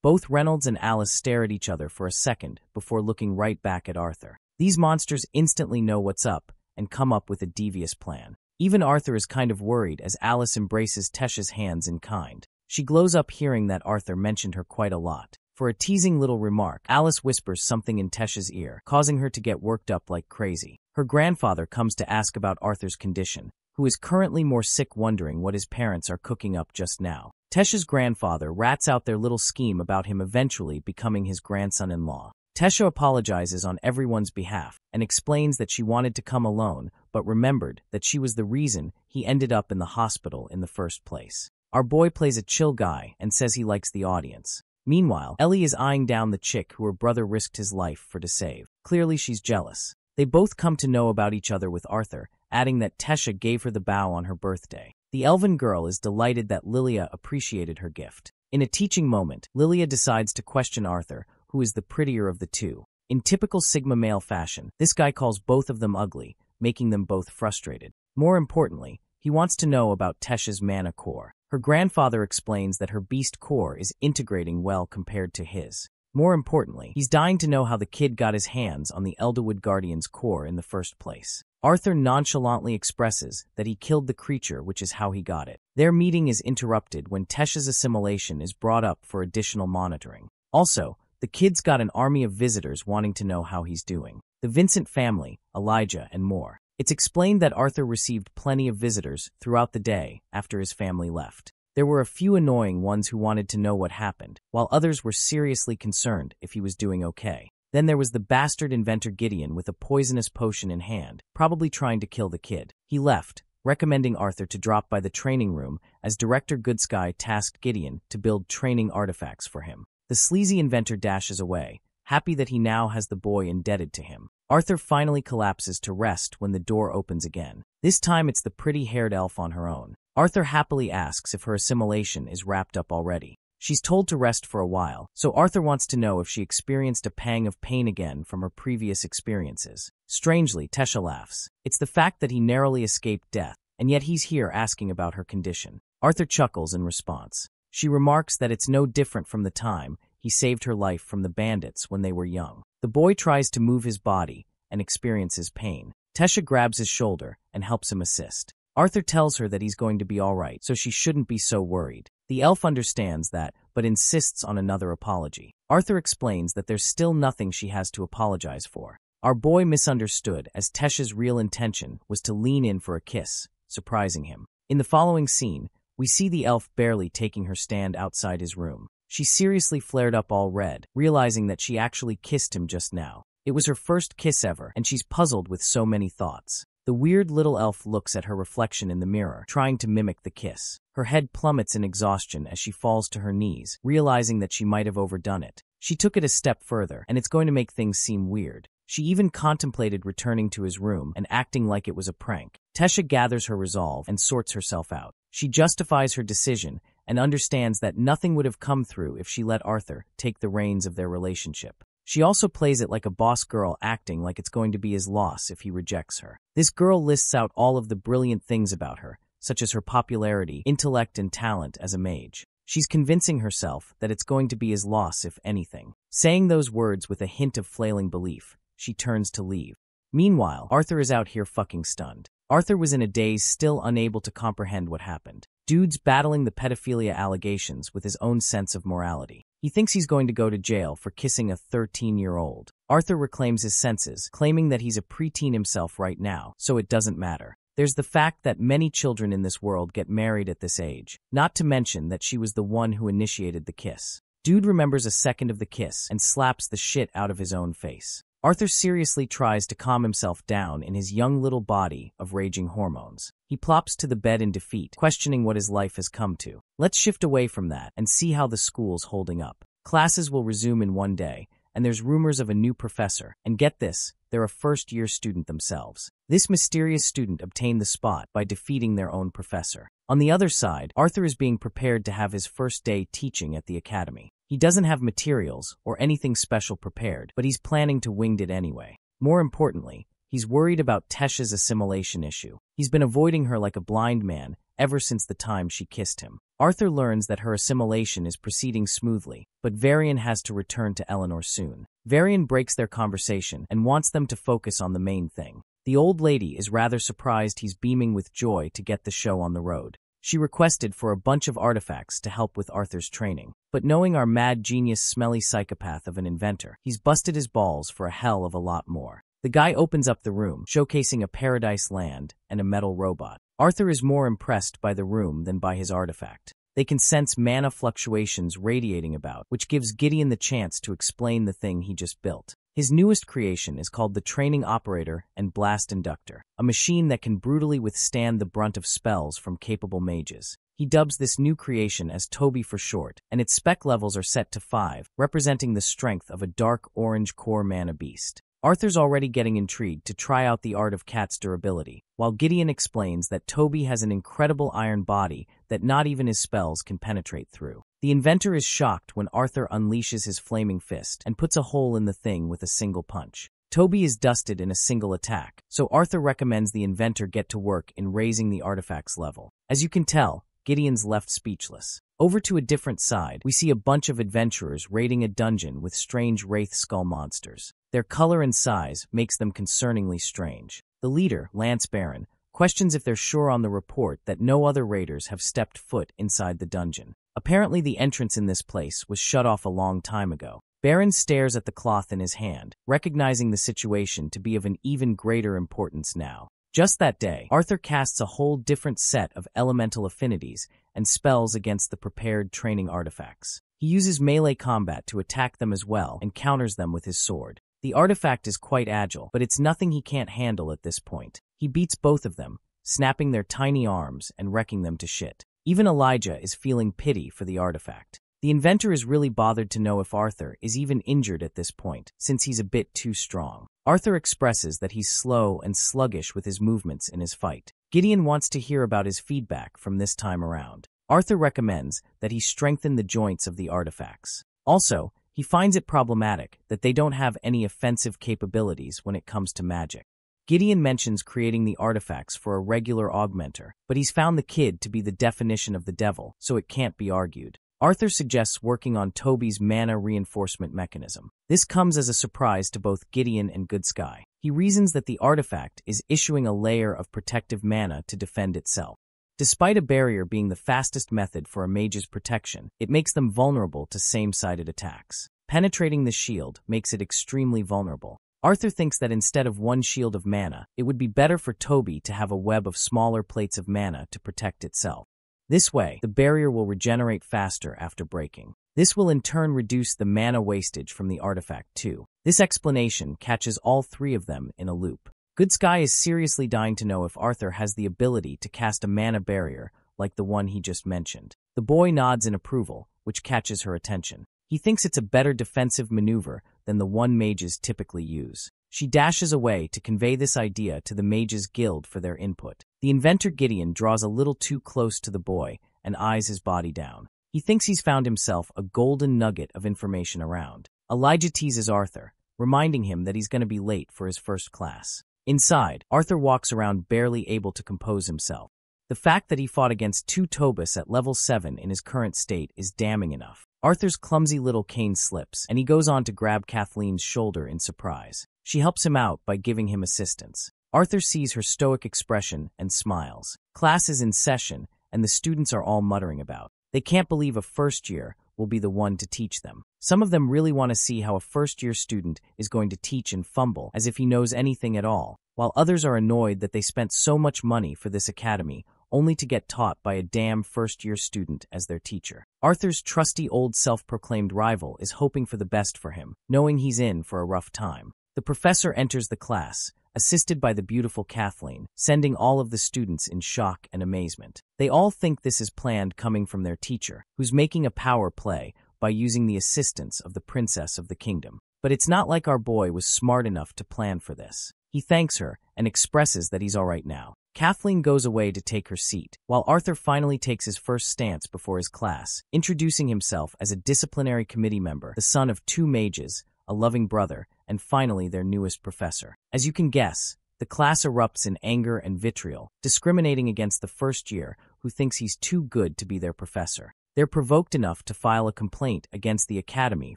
Both Reynolds and Alice stare at each other for a second before looking right back at Arthur. These monsters instantly know what's up and come up with a devious plan. Even Arthur is kind of worried as Alice embraces Tesha's hands in kind. She glows up hearing that Arthur mentioned her quite a lot. For a teasing little remark, Alice whispers something in Tesha's ear, causing her to get worked up like crazy. Her grandfather comes to ask about Arthur's condition, who is currently more sick, wondering what his parents are cooking up just now. Tesha's grandfather rats out their little scheme about him eventually becoming his grandson-in-law. Tesha apologizes on everyone's behalf and explains that she wanted to come alone, but remembered that she was the reason he ended up in the hospital in the first place. Our boy plays a chill guy and says he likes the audience. Meanwhile, Ellie is eyeing down the chick who her brother risked his life for to save. Clearly she's jealous. They both come to know about each other with Arthur, adding that Tesha gave her the bow on her birthday. The elven girl is delighted that Lilia appreciated her gift. In a teaching moment, Lilia decides to question Arthur, who is the prettier of the two. In typical Sigma male fashion, this guy calls both of them ugly, making them both frustrated. More importantly, he wants to know about Tesha's mana core. Her grandfather explains that her beast core is integrating well compared to his. More importantly, he's dying to know how the kid got his hands on the Elderwood Guardian's core in the first place. Arthur nonchalantly expresses that he killed the creature, which is how he got it. Their meeting is interrupted when Tesha's assimilation is brought up for additional monitoring. Also, the kid's got an army of visitors wanting to know how he's doing. The Vincent family, Elijah, and more. It's explained that Arthur received plenty of visitors throughout the day after his family left. There were a few annoying ones who wanted to know what happened, while others were seriously concerned if he was doing okay. Then there was the bastard inventor Gideon with a poisonous potion in hand, probably trying to kill the kid. He left, recommending Arthur to drop by the training room as Director Goodsky tasked Gideon to build training artifacts for him. The sleazy inventor dashes away, happy that he now has the boy indebted to him. Arthur finally collapses to rest when the door opens again. This time it's the pretty-haired elf on her own. Arthur happily asks if her assimilation is wrapped up already. She's told to rest for a while, so Arthur wants to know if she experienced a pang of pain again from her previous experiences. Strangely, Tesha laughs. It's the fact that he narrowly escaped death, and yet he's here asking about her condition. Arthur chuckles in response. She remarks that it's no different from the time he saved her life from the bandits when they were young. The boy tries to move his body and experiences pain. Tesha grabs his shoulder and helps him assist. Arthur tells her that he's going to be all right, so she shouldn't be so worried. The elf understands that, but insists on another apology. Arthur explains that there's still nothing she has to apologize for. Our boy misunderstood, as Tesha's real intention was to lean in for a kiss, surprising him. In the following scene, we see the elf barely taking her stand outside his room. She seriously flared up all red, realizing that she actually kissed him just now. It was her first kiss ever, and she's puzzled with so many thoughts. The weird little elf looks at her reflection in the mirror, trying to mimic the kiss. Her head plummets in exhaustion as she falls to her knees, realizing that she might have overdone it. She took it a step further, and it's going to make things seem weird. She even contemplated returning to his room and acting like it was a prank. Tesha gathers her resolve and sorts herself out. She justifies her decision and understands that nothing would have come through if she let Arthur take the reins of their relationship. She also plays it like a boss girl, acting like it's going to be his loss if he rejects her. This girl lists out all of the brilliant things about her, such as her popularity, intellect, and talent as a mage. She's convincing herself that it's going to be his loss if anything. Saying those words with a hint of flailing belief, she turns to leave. Meanwhile, Arthur is out here fucking stunned. Arthur was in a daze, still unable to comprehend what happened. Dude's battling the pedophilia allegations with his own sense of morality. He thinks he's going to go to jail for kissing a 13-year-old. Arthur reclaims his senses, claiming that he's a preteen himself right now, so it doesn't matter. There's the fact that many children in this world get married at this age, not to mention that she was the one who initiated the kiss. Dude remembers a second of the kiss and slaps the shit out of his own face. Arthur seriously tries to calm himself down in his young little body of raging hormones. He plops to the bed in defeat, questioning what his life has come to. Let's shift away from that and see how the school's holding up. Classes will resume in one day, and there's rumors of a new professor. And get this, they're a first-year student themselves. This mysterious student obtained the spot by defeating their own professor. On the other side, Arthur is being prepared to have his first day teaching at the academy. He doesn't have materials or anything special prepared, but he's planning to wing it anyway. More importantly, he's worried about Tesha's assimilation issue. He's been avoiding her like a blind man ever since the time she kissed him. Arthur learns that her assimilation is proceeding smoothly, but Varian has to return to Eleanor soon. Varian breaks their conversation and wants them to focus on the main thing. The old lady is rather surprised he's beaming with joy to get the show on the road. She requested for a bunch of artifacts to help with Arthur's training. But knowing our mad genius smelly psychopath of an inventor, he's busted his balls for a hell of a lot more. The guy opens up the room, showcasing a paradise land and a metal robot. Arthur is more impressed by the room than by his artifact. They can sense mana fluctuations radiating about, which gives Gideon the chance to explain the thing he just built. His newest creation is called the Training Operator and Blast Inductor, a machine that can brutally withstand the brunt of spells from capable mages. He dubs this new creation as Toby for short, and its spec levels are set to 5, representing the strength of a dark orange core mana beast. Arthur's already getting intrigued to try out the art of Cat's durability, while Gideon explains that Toby has an incredible iron body that not even his spells can penetrate through. The inventor is shocked when Arthur unleashes his flaming fist and puts a hole in the thing with a single punch. Toby is dusted in a single attack, so Arthur recommends the inventor get to work in raising the artifact's level. As you can tell, Gideon's left speechless. Over to a different side, we see a bunch of adventurers raiding a dungeon with strange wraith skull monsters. Their color and size makes them concerningly strange. The leader, Lance Baron, questions if they're sure on the report that no other raiders have stepped foot inside the dungeon. Apparently the entrance in this place was shut off a long time ago. Baron stares at the cloth in his hand, recognizing the situation to be of an even greater importance now. Just that day, Arthur casts a whole different set of elemental affinities and spells against the prepared training artifacts. He uses melee combat to attack them as well and counters them with his sword. The artifact is quite agile, but it's nothing he can't handle at this point. He beats both of them, snapping their tiny arms and wrecking them to shit. Even Elijah is feeling pity for the artifact. The inventor is really bothered to know if Arthur is even injured at this point, since he's a bit too strong. Arthur expresses that he's slow and sluggish with his movements in his fight. Gideon wants to hear about his feedback from this time around. Arthur recommends that he strengthen the joints of the artifacts. Also, he finds it problematic that they don't have any offensive capabilities when it comes to magic. Gideon mentions creating the artifacts for a regular augmenter, but he's found the kid to be the definition of the devil, so it can't be argued. Arthur suggests working on Toby's mana reinforcement mechanism. This comes as a surprise to both Gideon and Good Sky. He reasons that the artifact is issuing a layer of protective mana to defend itself. Despite a barrier being the fastest method for a mage's protection, it makes them vulnerable to same-sided attacks. Penetrating the shield makes it extremely vulnerable. Arthur thinks that instead of one shield of mana, it would be better for Toby to have a web of smaller plates of mana to protect itself. This way, the barrier will regenerate faster after breaking. This will in turn reduce the mana wastage from the artifact too. This explanation catches all three of them in a loop. Good Sky is seriously dying to know if Arthur has the ability to cast a mana barrier like the one he just mentioned. The boy nods in approval, which catches her attention. He thinks it's a better defensive maneuver than the one mages typically use. She dashes away to convey this idea to the Mages Guild for their input. The inventor Gideon draws a little too close to the boy and eyes his body down. He thinks he's found himself a golden nugget of information around. Elijah teases Arthur, reminding him that he's going to be late for his first class. Inside, Arthur walks around barely able to compose himself. The fact that he fought against 2 Tobus at level 7 in his current state is damning enough. Arthur's clumsy little cane slips, and he goes on to grab Kathleen's shoulder in surprise. She helps him out by giving him assistance. Arthur sees her stoic expression and smiles. Class is in session, and the students are all muttering about. They can't believe a first year will be the one to teach them. Some of them really want to see how a first-year student is going to teach and fumble as if he knows anything at all, while others are annoyed that they spent so much money for this academy only to get taught by a damn first-year student as their teacher. Arthur's trusty old self-proclaimed rival is hoping for the best for him, knowing he's in for a rough time. The professor enters the class, assisted by the beautiful Kathleen, sending all of the students in shock and amazement. They all think this is planned coming from their teacher, who's making a power play by using the assistance of the princess of the kingdom. But it's not like our boy was smart enough to plan for this. He thanks her and expresses that he's all right now. Kathleen goes away to take her seat, while Arthur finally takes his first stance before his class, introducing himself as a disciplinary committee member, the son of 2 mages, a loving brother, and finally their newest professor. As you can guess, the class erupts in anger and vitriol, discriminating against the first year who thinks he's too good to be their professor. They're provoked enough to file a complaint against the academy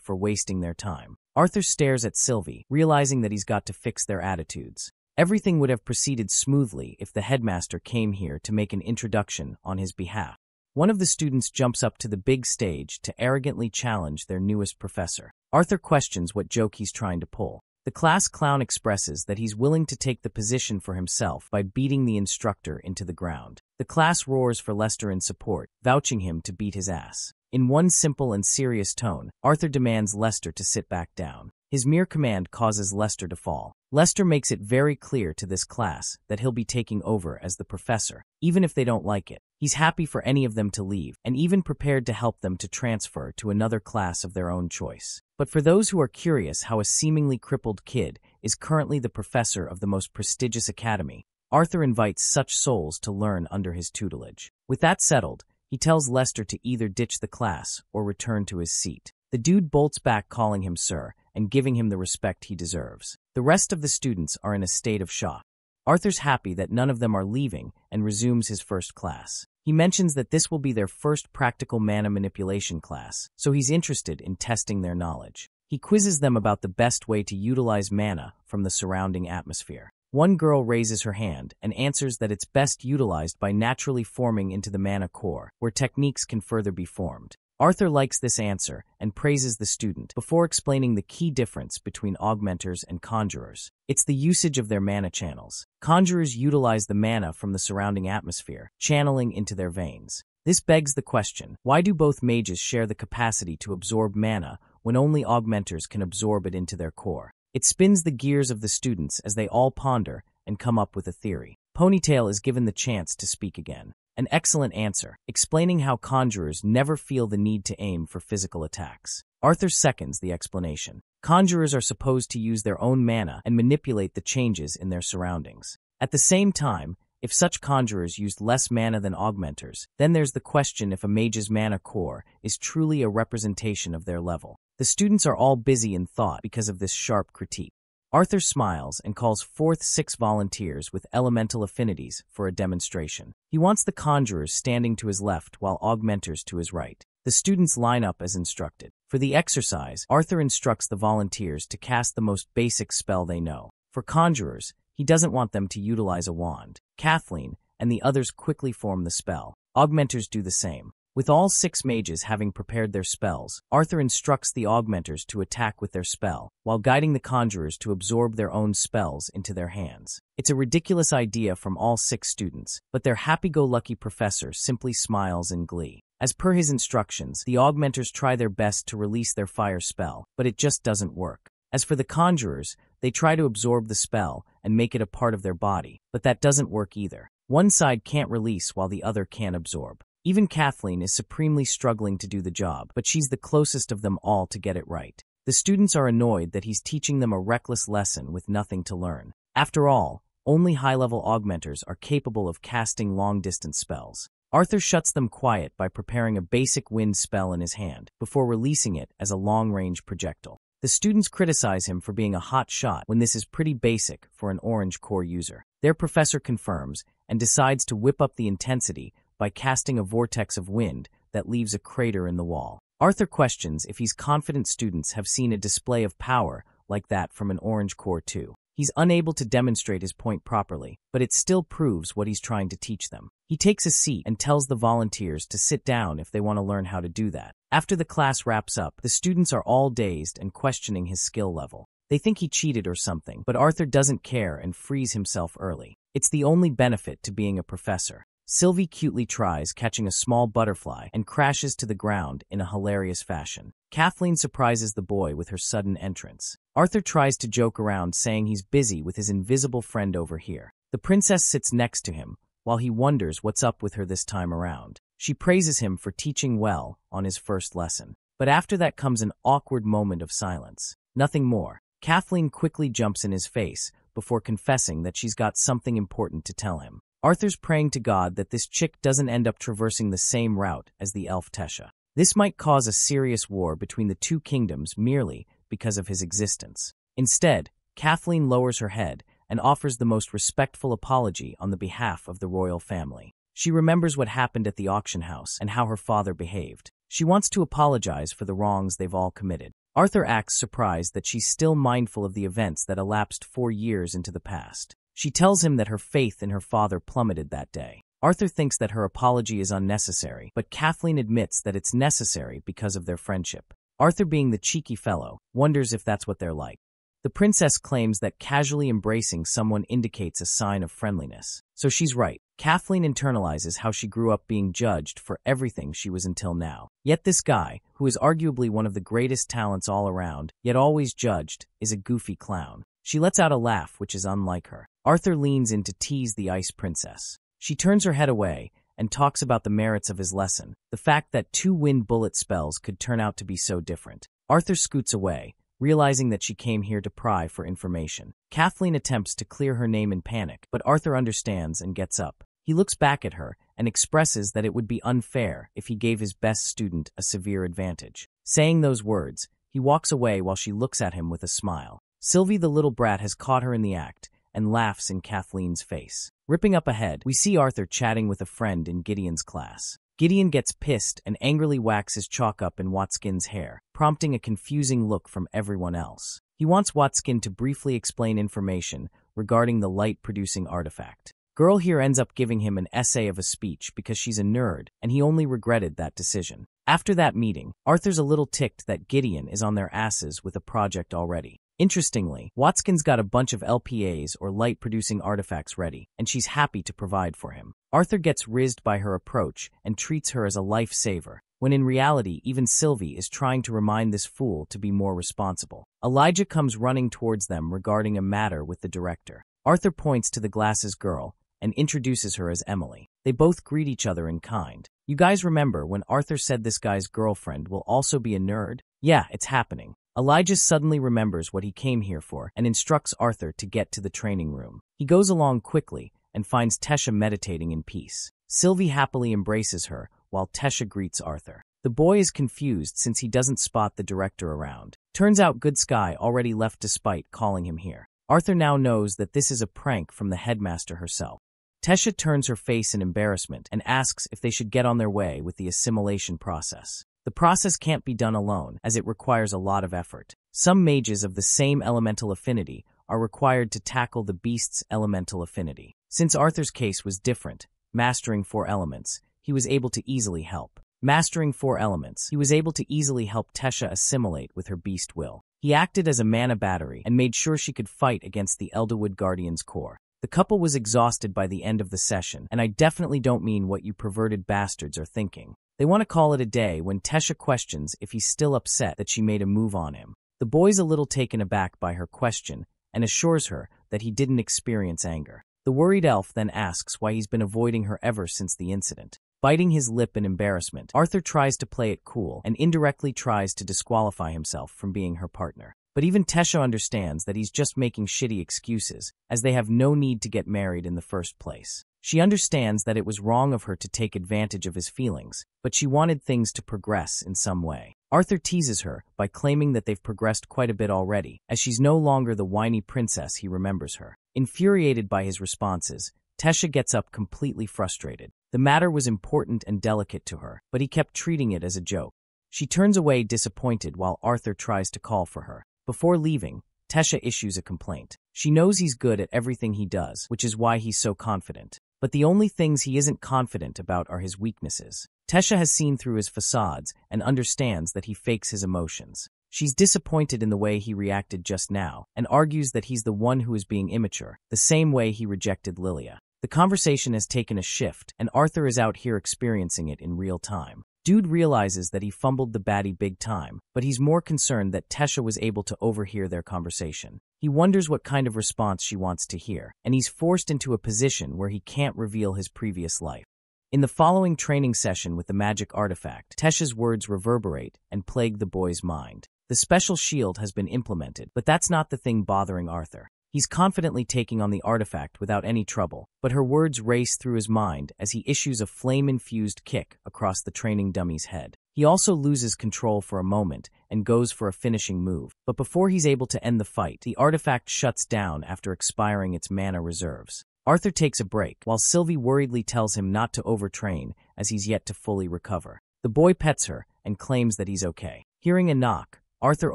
for wasting their time. Arthur stares at Sylvie, realizing that he's got to fix their attitudes. Everything would have proceeded smoothly if the headmaster came here to make an introduction on his behalf. One of the students jumps up to the big stage to arrogantly challenge their newest professor. Arthur questions what joke he's trying to pull. The class clown expresses that he's willing to take the position for himself by beating the instructor into the ground. The class roars for Lester in support, vouching him to beat his ass. In one simple and serious tone, Arthur demands Lester to sit back down. His mere command causes Lester to fall. Lester makes it very clear to this class that he'll be taking over as the professor, even if they don't like it. He's happy for any of them to leave, and even prepared to help them to transfer to another class of their own choice. But for those who are curious how a seemingly crippled kid is currently the professor of the most prestigious academy, Arthur invites such souls to learn under his tutelage. With that settled, he tells Lester to either ditch the class or return to his seat. The dude bolts back, calling him sir and giving him the respect he deserves. The rest of the students are in a state of shock. Arthur's happy that none of them are leaving and resumes his first class. He mentions that this will be their first practical mana manipulation class, so he's interested in testing their knowledge. He quizzes them about the best way to utilize mana from the surrounding atmosphere. One girl raises her hand and answers that it's best utilized by naturally forming into the mana core, where techniques can further be formed. Arthur likes this answer and praises the student before explaining the key difference between augmenters and conjurers. It's the usage of their mana channels. Conjurers utilize the mana from the surrounding atmosphere, channeling into their veins. This begs the question, why do both mages share the capacity to absorb mana when only augmenters can absorb it into their core? It spins the gears of the students as they all ponder and come up with a theory. Ponytail is given the chance to speak again. An excellent answer, explaining how conjurers never feel the need to aim for physical attacks. Arthur seconds the explanation. Conjurers are supposed to use their own mana and manipulate the changes in their surroundings. At the same time, if such conjurers used less mana than augmenters, then there's the question if a mage's mana core is truly a representation of their level. The students are all busy in thought because of this sharp critique. Arthur smiles and calls forth 6 volunteers with elemental affinities for a demonstration. He wants the conjurers standing to his left while augmenters to his right. The students line up as instructed. For the exercise, Arthur instructs the volunteers to cast the most basic spell they know. For conjurers, he doesn't want them to utilize a wand. Kathleen and the others quickly form the spell. Augmenters do the same. With all 6 mages having prepared their spells, Arthur instructs the augmenters to attack with their spell, while guiding the conjurers to absorb their own spells into their hands. It's a ridiculous idea from all 6 students, but their happy-go-lucky professor simply smiles in glee. As per his instructions, the augmenters try their best to release their fire spell, but it just doesn't work. As for the conjurers, they try to absorb the spell and make it a part of their body, but that doesn't work either. One side can't release while the other can't absorb. Even Kathleen is supremely struggling to do the job, but she's the closest of them all to get it right. The students are annoyed that he's teaching them a reckless lesson with nothing to learn. After all, only high-level augmenters are capable of casting long-distance spells. Arthur shuts them quiet by preparing a basic wind spell in his hand, before releasing it as a long-range projectile. The students criticize him for being a hot shot when this is pretty basic for an orange core user. Their professor confirms and decides to whip up the intensity by casting a vortex of wind that leaves a crater in the wall. Arthur questions if he's confident students have seen a display of power like that from an orange core too. He's unable to demonstrate his point properly, but it still proves what he's trying to teach them. He takes a seat and tells the volunteers to sit down if they want to learn how to do that. After the class wraps up, the students are all dazed and questioning his skill level. They think he cheated or something, but Arthur doesn't care and frees himself early. It's the only benefit to being a professor. Sylvie cutely tries catching a small butterfly and crashes to the ground in a hilarious fashion. Kathleen surprises the boy with her sudden entrance. Arthur tries to joke around, saying he's busy with his invisible friend over here. The princess sits next to him, while he wonders what's up with her this time around. She praises him for teaching well on his first lesson. But after that comes an awkward moment of silence. Nothing more. Kathleen quickly jumps in his face before confessing that she's got something important to tell him. Arthur's praying to God that this chick doesn't end up traversing the same route as the elf Tesha. This might cause a serious war between the 2 kingdoms merely because of his existence. Instead, Kathleen lowers her head and offers the most respectful apology on the behalf of the royal family. She remembers what happened at the auction house and how her father behaved. She wants to apologize for the wrongs they've all committed. Arthur acts surprised that she's still mindful of the events that elapsed 4 years into the past. She tells him that her faith in her father plummeted that day. Arthur thinks that her apology is unnecessary, but Kathleen admits that it's necessary because of their friendship. Arthur, being the cheeky fellow, wonders if that's what they're like. The princess claims that casually embracing someone indicates a sign of friendliness. So she's right. Kathleen internalizes how she grew up being judged for everything she was until now. Yet this guy, who is arguably one of the greatest talents all around, yet always judged, is a goofy clown. She lets out a laugh which is unlike her. Arthur leans in to tease the ice princess. She turns her head away and talks about the merits of his lesson, the fact that 2 wind bullet spells could turn out to be so different. Arthur scoots away, realizing that she came here to pry for information. Kathleen attempts to clear her name in panic, but Arthur understands and gets up. He looks back at her and expresses that it would be unfair if he gave his best student a severe advantage. Saying those words, he walks away while she looks at him with a smile. Sylvie the little brat has caught her in the act and laughs in Kathleen's face. Ripping up ahead, we see Arthur chatting with a friend in Gideon's class. Gideon gets pissed and angrily whacks his chalk up in Watskin's hair, prompting a confusing look from everyone else. He wants Watskin to briefly explain information regarding the light-producing artifact. Girl here ends up giving him an essay of a speech because she's a nerd, and he only regretted that decision. After that meeting, Arthur's a little ticked that Gideon is on their asses with a project already. Interestingly, Watskin's got a bunch of LPAs or light-producing artifacts ready, and she's happy to provide for him. Arthur gets rizzed by her approach and treats her as a lifesaver, when in reality even Sylvie is trying to remind this fool to be more responsible. Elijah comes running towards them regarding a matter with the director. Arthur points to the glasses girl and introduces her as Emily. They both greet each other in kind. You guys remember when Arthur said this guy's girlfriend will also be a nerd? Yeah, it's happening. Elijah suddenly remembers what he came here for and instructs Arthur to get to the training room. He goes along quickly and finds Tesha meditating in peace. Sylvie happily embraces her while Tesha greets Arthur. The boy is confused since he doesn't spot the director around. Turns out Good Sky already left despite calling him here. Arthur now knows that this is a prank from the headmaster herself. Tesha turns her face in embarrassment and asks if they should get on their way with the assimilation process. The process can't be done alone, as it requires a lot of effort. Some mages of the same elemental affinity are required to tackle the beast's elemental affinity. Since Arthur's case was different, mastering 4 elements, he was able to easily help. Mastering 4 elements, he was able to easily help Tesha assimilate with her beast will. He acted as a mana battery and made sure she could fight against the Elderwood Guardian's core. The couple was exhausted by the end of the session, and I definitely don't mean what you perverted bastards are thinking. They want to call it a day when Tesha questions if he's still upset that she made a move on him. The boy's a little taken aback by her question and assures her that he didn't experience anger. The worried elf then asks why he's been avoiding her ever since the incident. Biting his lip in embarrassment, Arthur tries to play it cool and indirectly tries to disqualify himself from being her partner. But even Tesha understands that he's just making shitty excuses, as they have no need to get married in the first place. She understands that it was wrong of her to take advantage of his feelings, but she wanted things to progress in some way. Arthur teases her by claiming that they've progressed quite a bit already, as she's no longer the whiny princess he remembers her. Infuriated by his responses, Tesha gets up completely frustrated. The matter was important and delicate to her, but he kept treating it as a joke. She turns away disappointed while Arthur tries to call for her. Before leaving, Tesha issues a complaint. She knows he's good at everything he does, which is why he's so confident. But the only things he isn't confident about are his weaknesses. Tesha has seen through his facades and understands that he fakes his emotions. She's disappointed in the way he reacted just now and argues that he's the one who is being immature, the same way he rejected Lilia. The conversation has taken a shift, and Arthur is out here experiencing it in real time. Dude realizes that he fumbled the baddie big time, but he's more concerned that Tesha was able to overhear their conversation. He wonders what kind of response she wants to hear, and he's forced into a position where he can't reveal his previous life. In the following training session with the magic artifact, Tesha's words reverberate and plague the boy's mind. The special shield has been implemented, but that's not the thing bothering Arthur. He's confidently taking on the artifact without any trouble, but her words race through his mind as he issues a flame-infused kick across the training dummy's head. He also loses control for a moment and goes for a finishing move, but before he's able to end the fight, the artifact shuts down after expiring its mana reserves. Arthur takes a break, while Sylvie worriedly tells him not to overtrain as he's yet to fully recover. The boy pets her and claims that he's okay. Hearing a knock, Arthur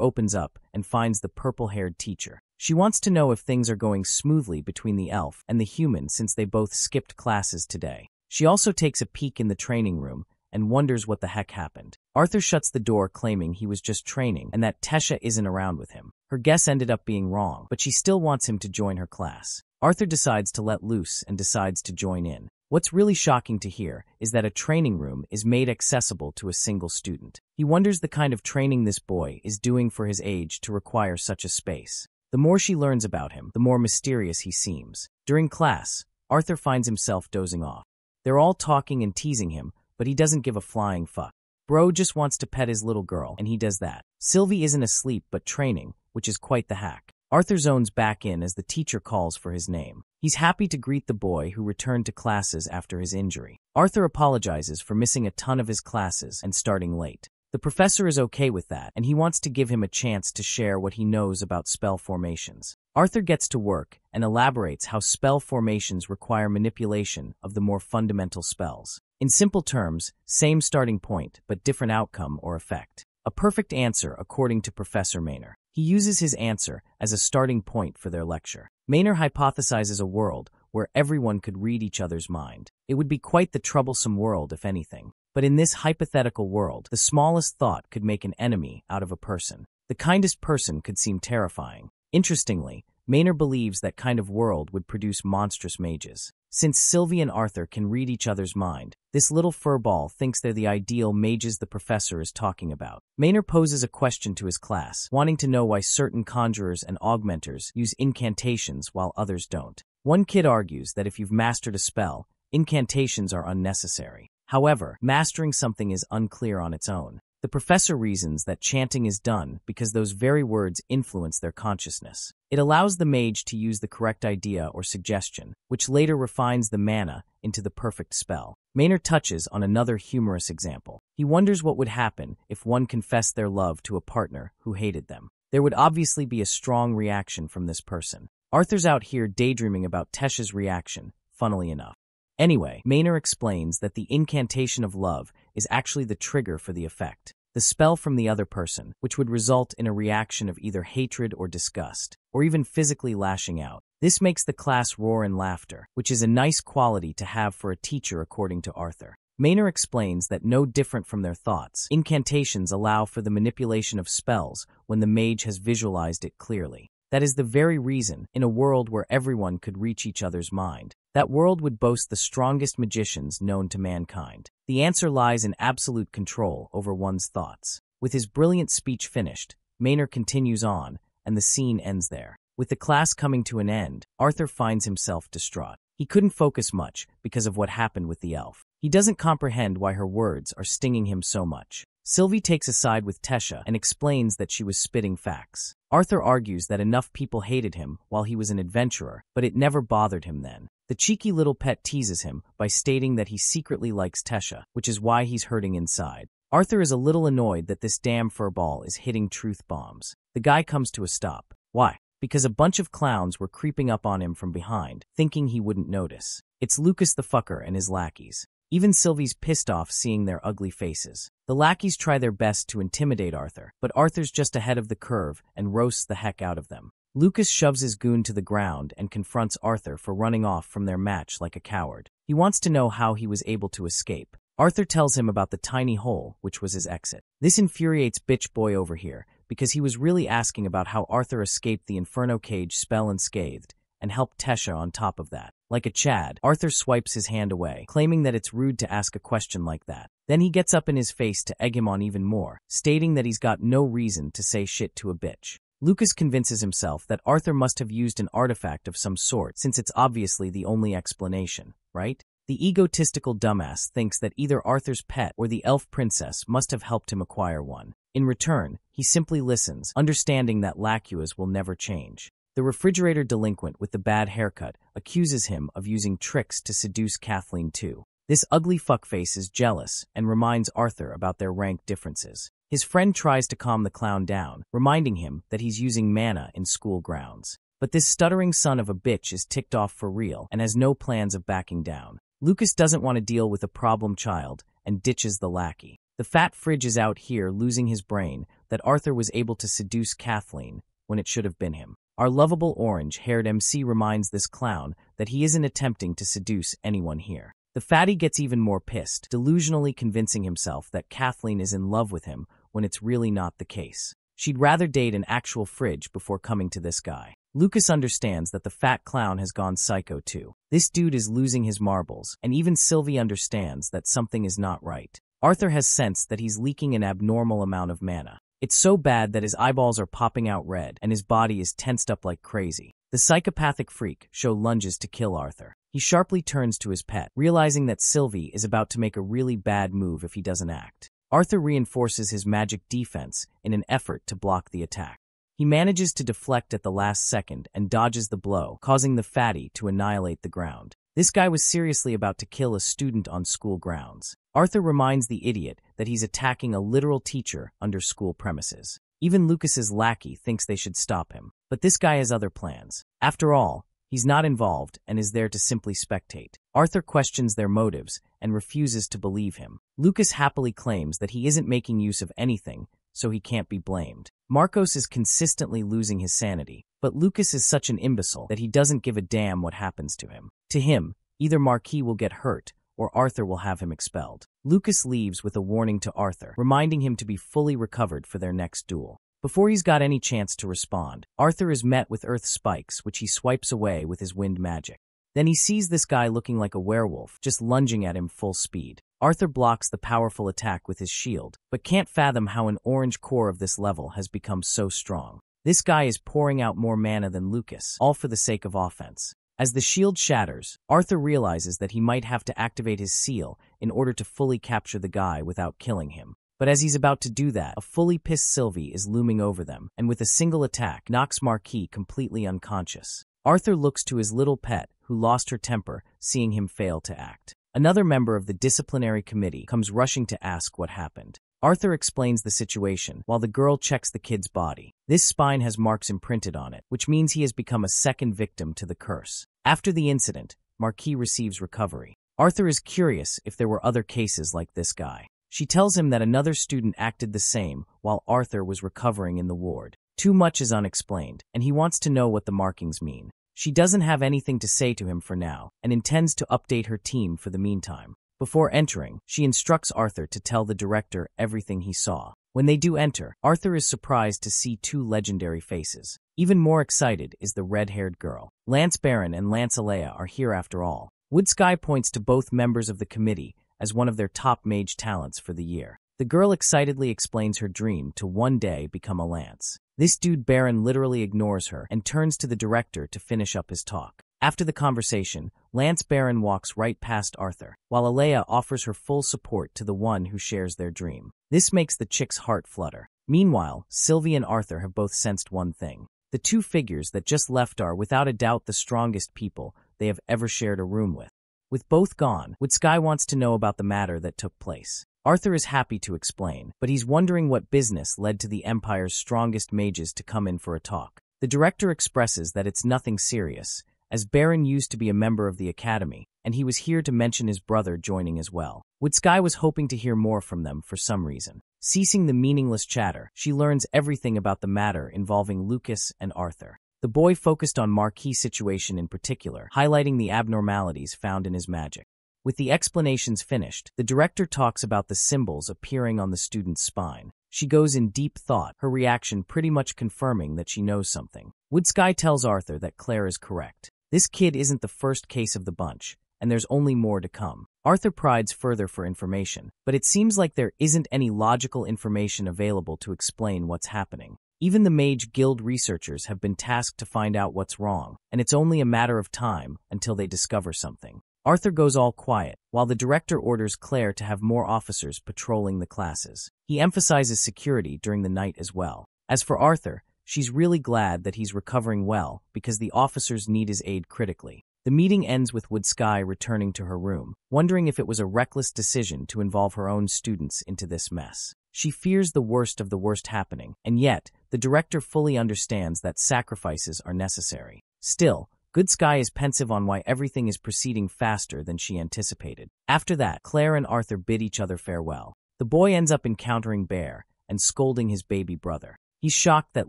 opens up and finds the purple-haired teacher. She wants to know if things are going smoothly between the elf and the human since they both skipped classes today. She also takes a peek in the training room and wonders what the heck happened. Arthur shuts the door claiming he was just training and that Tesha isn't around with him. Her guess ended up being wrong, but she still wants him to join her class. Arthur decides to let loose and decides to join in. What's really shocking to hear is that a training room is made accessible to a single student. He wonders the kind of training this boy is doing for his age to require such a space. The more she learns about him, the more mysterious he seems. During class, Arthur finds himself dozing off. They're all talking and teasing him, but he doesn't give a flying fuck. Bro just wants to pet his little girl, and he does that. Sylvie isn't asleep but training, which is quite the hack. Arthur zones back in as the teacher calls for his name. He's happy to greet the boy who returned to classes after his injury. Arthur apologizes for missing a ton of his classes and starting late. The professor is okay with that, and he wants to give him a chance to share what he knows about spell formations. Arthur gets to work and elaborates how spell formations require manipulation of the more fundamental spells. In simple terms, same starting point, but different outcome or effect. A perfect answer according to Professor Maynor. He uses his answer as a starting point for their lecture. Maynor hypothesizes a world where everyone could read each other's mind. It would be quite the troublesome world, if anything. But in this hypothetical world, the smallest thought could make an enemy out of a person. The kindest person could seem terrifying. Interestingly, Maynor believes that kind of world would produce monstrous mages. Since Sylvie and Arthur can read each other's mind, this little furball thinks they're the ideal mages the professor is talking about. Maynor poses a question to his class, wanting to know why certain conjurers and augmenters use incantations while others don't. One kid argues that if you've mastered a spell, incantations are unnecessary. However, mastering something is unclear on its own. The professor reasons that chanting is done because those very words influence their consciousness. It allows the mage to use the correct idea or suggestion, which later refines the mana into the perfect spell. Maynor touches on another humorous example. He wonders what would happen if one confessed their love to a partner who hated them. There would obviously be a strong reaction from this person. Arthur's out here daydreaming about Tesha's reaction, funnily enough. Anyway, Maynor explains that the incantation of love is actually the trigger for the effect, the spell from the other person, which would result in a reaction of either hatred or disgust, or even physically lashing out. This makes the class roar in laughter, which is a nice quality to have for a teacher according to Arthur. Maynor explains that no different from their thoughts, incantations allow for the manipulation of spells when the mage has visualized it clearly. That is the very reason, in a world where everyone could reach each other's mind, that world would boast the strongest magicians known to mankind. The answer lies in absolute control over one's thoughts. With his brilliant speech finished, Maynor continues on, and the scene ends there. With the class coming to an end, Arthur finds himself distraught. He couldn't focus much because of what happened with the elf. He doesn't comprehend why her words are stinging him so much. Sylvie takes a side with Tesha and explains that she was spitting facts. Arthur argues that enough people hated him while he was an adventurer, but it never bothered him then. The cheeky little pet teases him by stating that he secretly likes Tesha, which is why he's hurting inside. Arthur is a little annoyed that this damn furball is hitting truth bombs. The guy comes to a stop. Why? Because a bunch of clowns were creeping up on him from behind, thinking he wouldn't notice. It's Lucas the fucker and his lackeys. Even Sylvie's pissed off seeing their ugly faces. The lackeys try their best to intimidate Arthur, but Arthur's just ahead of the curve and roasts the heck out of them. Lucas shoves his goon to the ground and confronts Arthur for running off from their match like a coward. He wants to know how he was able to escape. Arthur tells him about the tiny hole, which was his exit. This infuriates bitch boy over here, because he was really asking about how Arthur escaped the Inferno cage spell unscathed, and helped Tesha on top of that. Like a Chad, Arthur swipes his hand away, claiming that it's rude to ask a question like that. Then he gets up in his face to egg him on even more, stating that he's got no reason to say shit to a bitch. Lucas convinces himself that Arthur must have used an artifact of some sort, since it's obviously the only explanation, right? The egotistical dumbass thinks that either Arthur's pet or the elf princess must have helped him acquire one. In return, he simply listens, understanding that Lacuas will never change. The refrigerator delinquent with the bad haircut accuses him of using tricks to seduce Kathleen too. This ugly fuckface is jealous and reminds Arthur about their rank differences. His friend tries to calm the clown down, reminding him that he's using mana in school grounds. But this stuttering son of a bitch is ticked off for real and has no plans of backing down. Lucas doesn't want to deal with a problem child and ditches the lackey. The fat fridge is out here losing his brain that Arthur was able to seduce Kathleen when it should have been him. Our lovable orange-haired MC reminds this clown that he isn't attempting to seduce anyone here. The fatty gets even more pissed, delusionally convincing himself that Kathleen is in love with him when it's really not the case. She'd rather date an actual fridge before coming to this guy. Lucas understands that the fat clown has gone psycho too. This dude is losing his marbles, and even Sylvie understands that something is not right. Arthur has sensed that he's leaking an abnormal amount of mana. It's so bad that his eyeballs are popping out red and his body is tensed up like crazy. The psychopathic freak lunges to kill Arthur. He sharply turns to his pet, realizing that Sylvie is about to make a really bad move if he doesn't act. Arthur reinforces his magic defense in an effort to block the attack. He manages to deflect at the last second and dodges the blow, causing the fatty to annihilate the ground. This guy was seriously about to kill a student on school grounds. Arthur reminds the idiot that he's attacking a literal teacher under school premises. Even Lucas's lackey thinks they should stop him. But this guy has other plans. After all, he's not involved and is there to simply spectate. Arthur questions their motives and refuses to believe him. Lucas happily claims that he isn't making use of anything, so he can't be blamed. Marcos is consistently losing his sanity, but Lucas is such an imbecile that he doesn't give a damn what happens to him. To him, either Marquis will get hurt or Arthur will have him expelled. Lucas leaves with a warning to Arthur, reminding him to be fully recovered for their next duel. Before he's got any chance to respond, Arthur is met with earth spikes, which he swipes away with his wind magic. Then he sees this guy looking like a werewolf, just lunging at him full speed. Arthur blocks the powerful attack with his shield, but can't fathom how an orange core of this level has become so strong. This guy is pouring out more mana than Lucas, all for the sake of offense. As the shield shatters, Arthur realizes that he might have to activate his seal in order to fully capture the guy without killing him. But as he's about to do that, a fully pissed Sylvie is looming over them, and with a single attack, knocks Marquis completely unconscious. Arthur looks to his little pet, who lost her temper, seeing him fail to act. Another member of the disciplinary committee comes rushing to ask what happened. Arthur explains the situation, while the girl checks the kid's body. This spine has marks imprinted on it, which means he has become a second victim to the curse. After the incident, Marquis receives recovery. Arthur is curious if there were other cases like this guy. She tells him that another student acted the same while Arthur was recovering in the ward. Too much is unexplained, and he wants to know what the markings mean. She doesn't have anything to say to him for now, and intends to update her team for the meantime. Before entering, she instructs Arthur to tell the director everything he saw. When they do enter, Arthur is surprised to see two legendary faces. Even more excited is the red-haired girl. Lance Baron and Lance Alea are here after all. Woodsky points to both members of the committee as one of their top mage talents for the year. The girl excitedly explains her dream to one day become a lance. This dude Baron literally ignores her and turns to the director to finish up his talk. After the conversation, Lance Baron walks right past Arthur, while Alea offers her full support to the one who shares their dream. This makes the chick's heart flutter. Meanwhile, Sylvie and Arthur have both sensed one thing. The two figures that just left are without a doubt the strongest people they have ever shared a room with. With both gone, Woodsky wants to know about the matter that took place. Arthur is happy to explain, but he's wondering what business led to the Empire's strongest mages to come in for a talk. The director expresses that it's nothing serious, as Baron used to be a member of the Academy, and he was here to mention his brother joining as well. Woodsky was hoping to hear more from them for some reason. Ceasing the meaningless chatter, she learns everything about the matter involving Lucas and Arthur. The boy focused on Marquis' situation in particular, highlighting the abnormalities found in his magic. With the explanations finished, the director talks about the symbols appearing on the student's spine. She goes in deep thought, her reaction pretty much confirming that she knows something. Woodsky tells Arthur that Claire is correct. This kid isn't the first case of the bunch, and there's only more to come. Arthur prides further for information, but it seems like there isn't any logical information available to explain what's happening. Even the Mage Guild researchers have been tasked to find out what's wrong, and it's only a matter of time until they discover something. Arthur goes all quiet, while the director orders Claire to have more officers patrolling the classes. He emphasizes security during the night as well. As for Arthur, she's really glad that he's recovering well because the officers need his aid critically. The meeting ends with Woodsky returning to her room, wondering if it was a reckless decision to involve her own students into this mess. She fears the worst of the worst happening, and yet, the director fully understands that sacrifices are necessary. Still, Woodsky is pensive on why everything is proceeding faster than she anticipated. After that, Claire and Arthur bid each other farewell. The boy ends up encountering Bear and scolding his baby brother. He's shocked that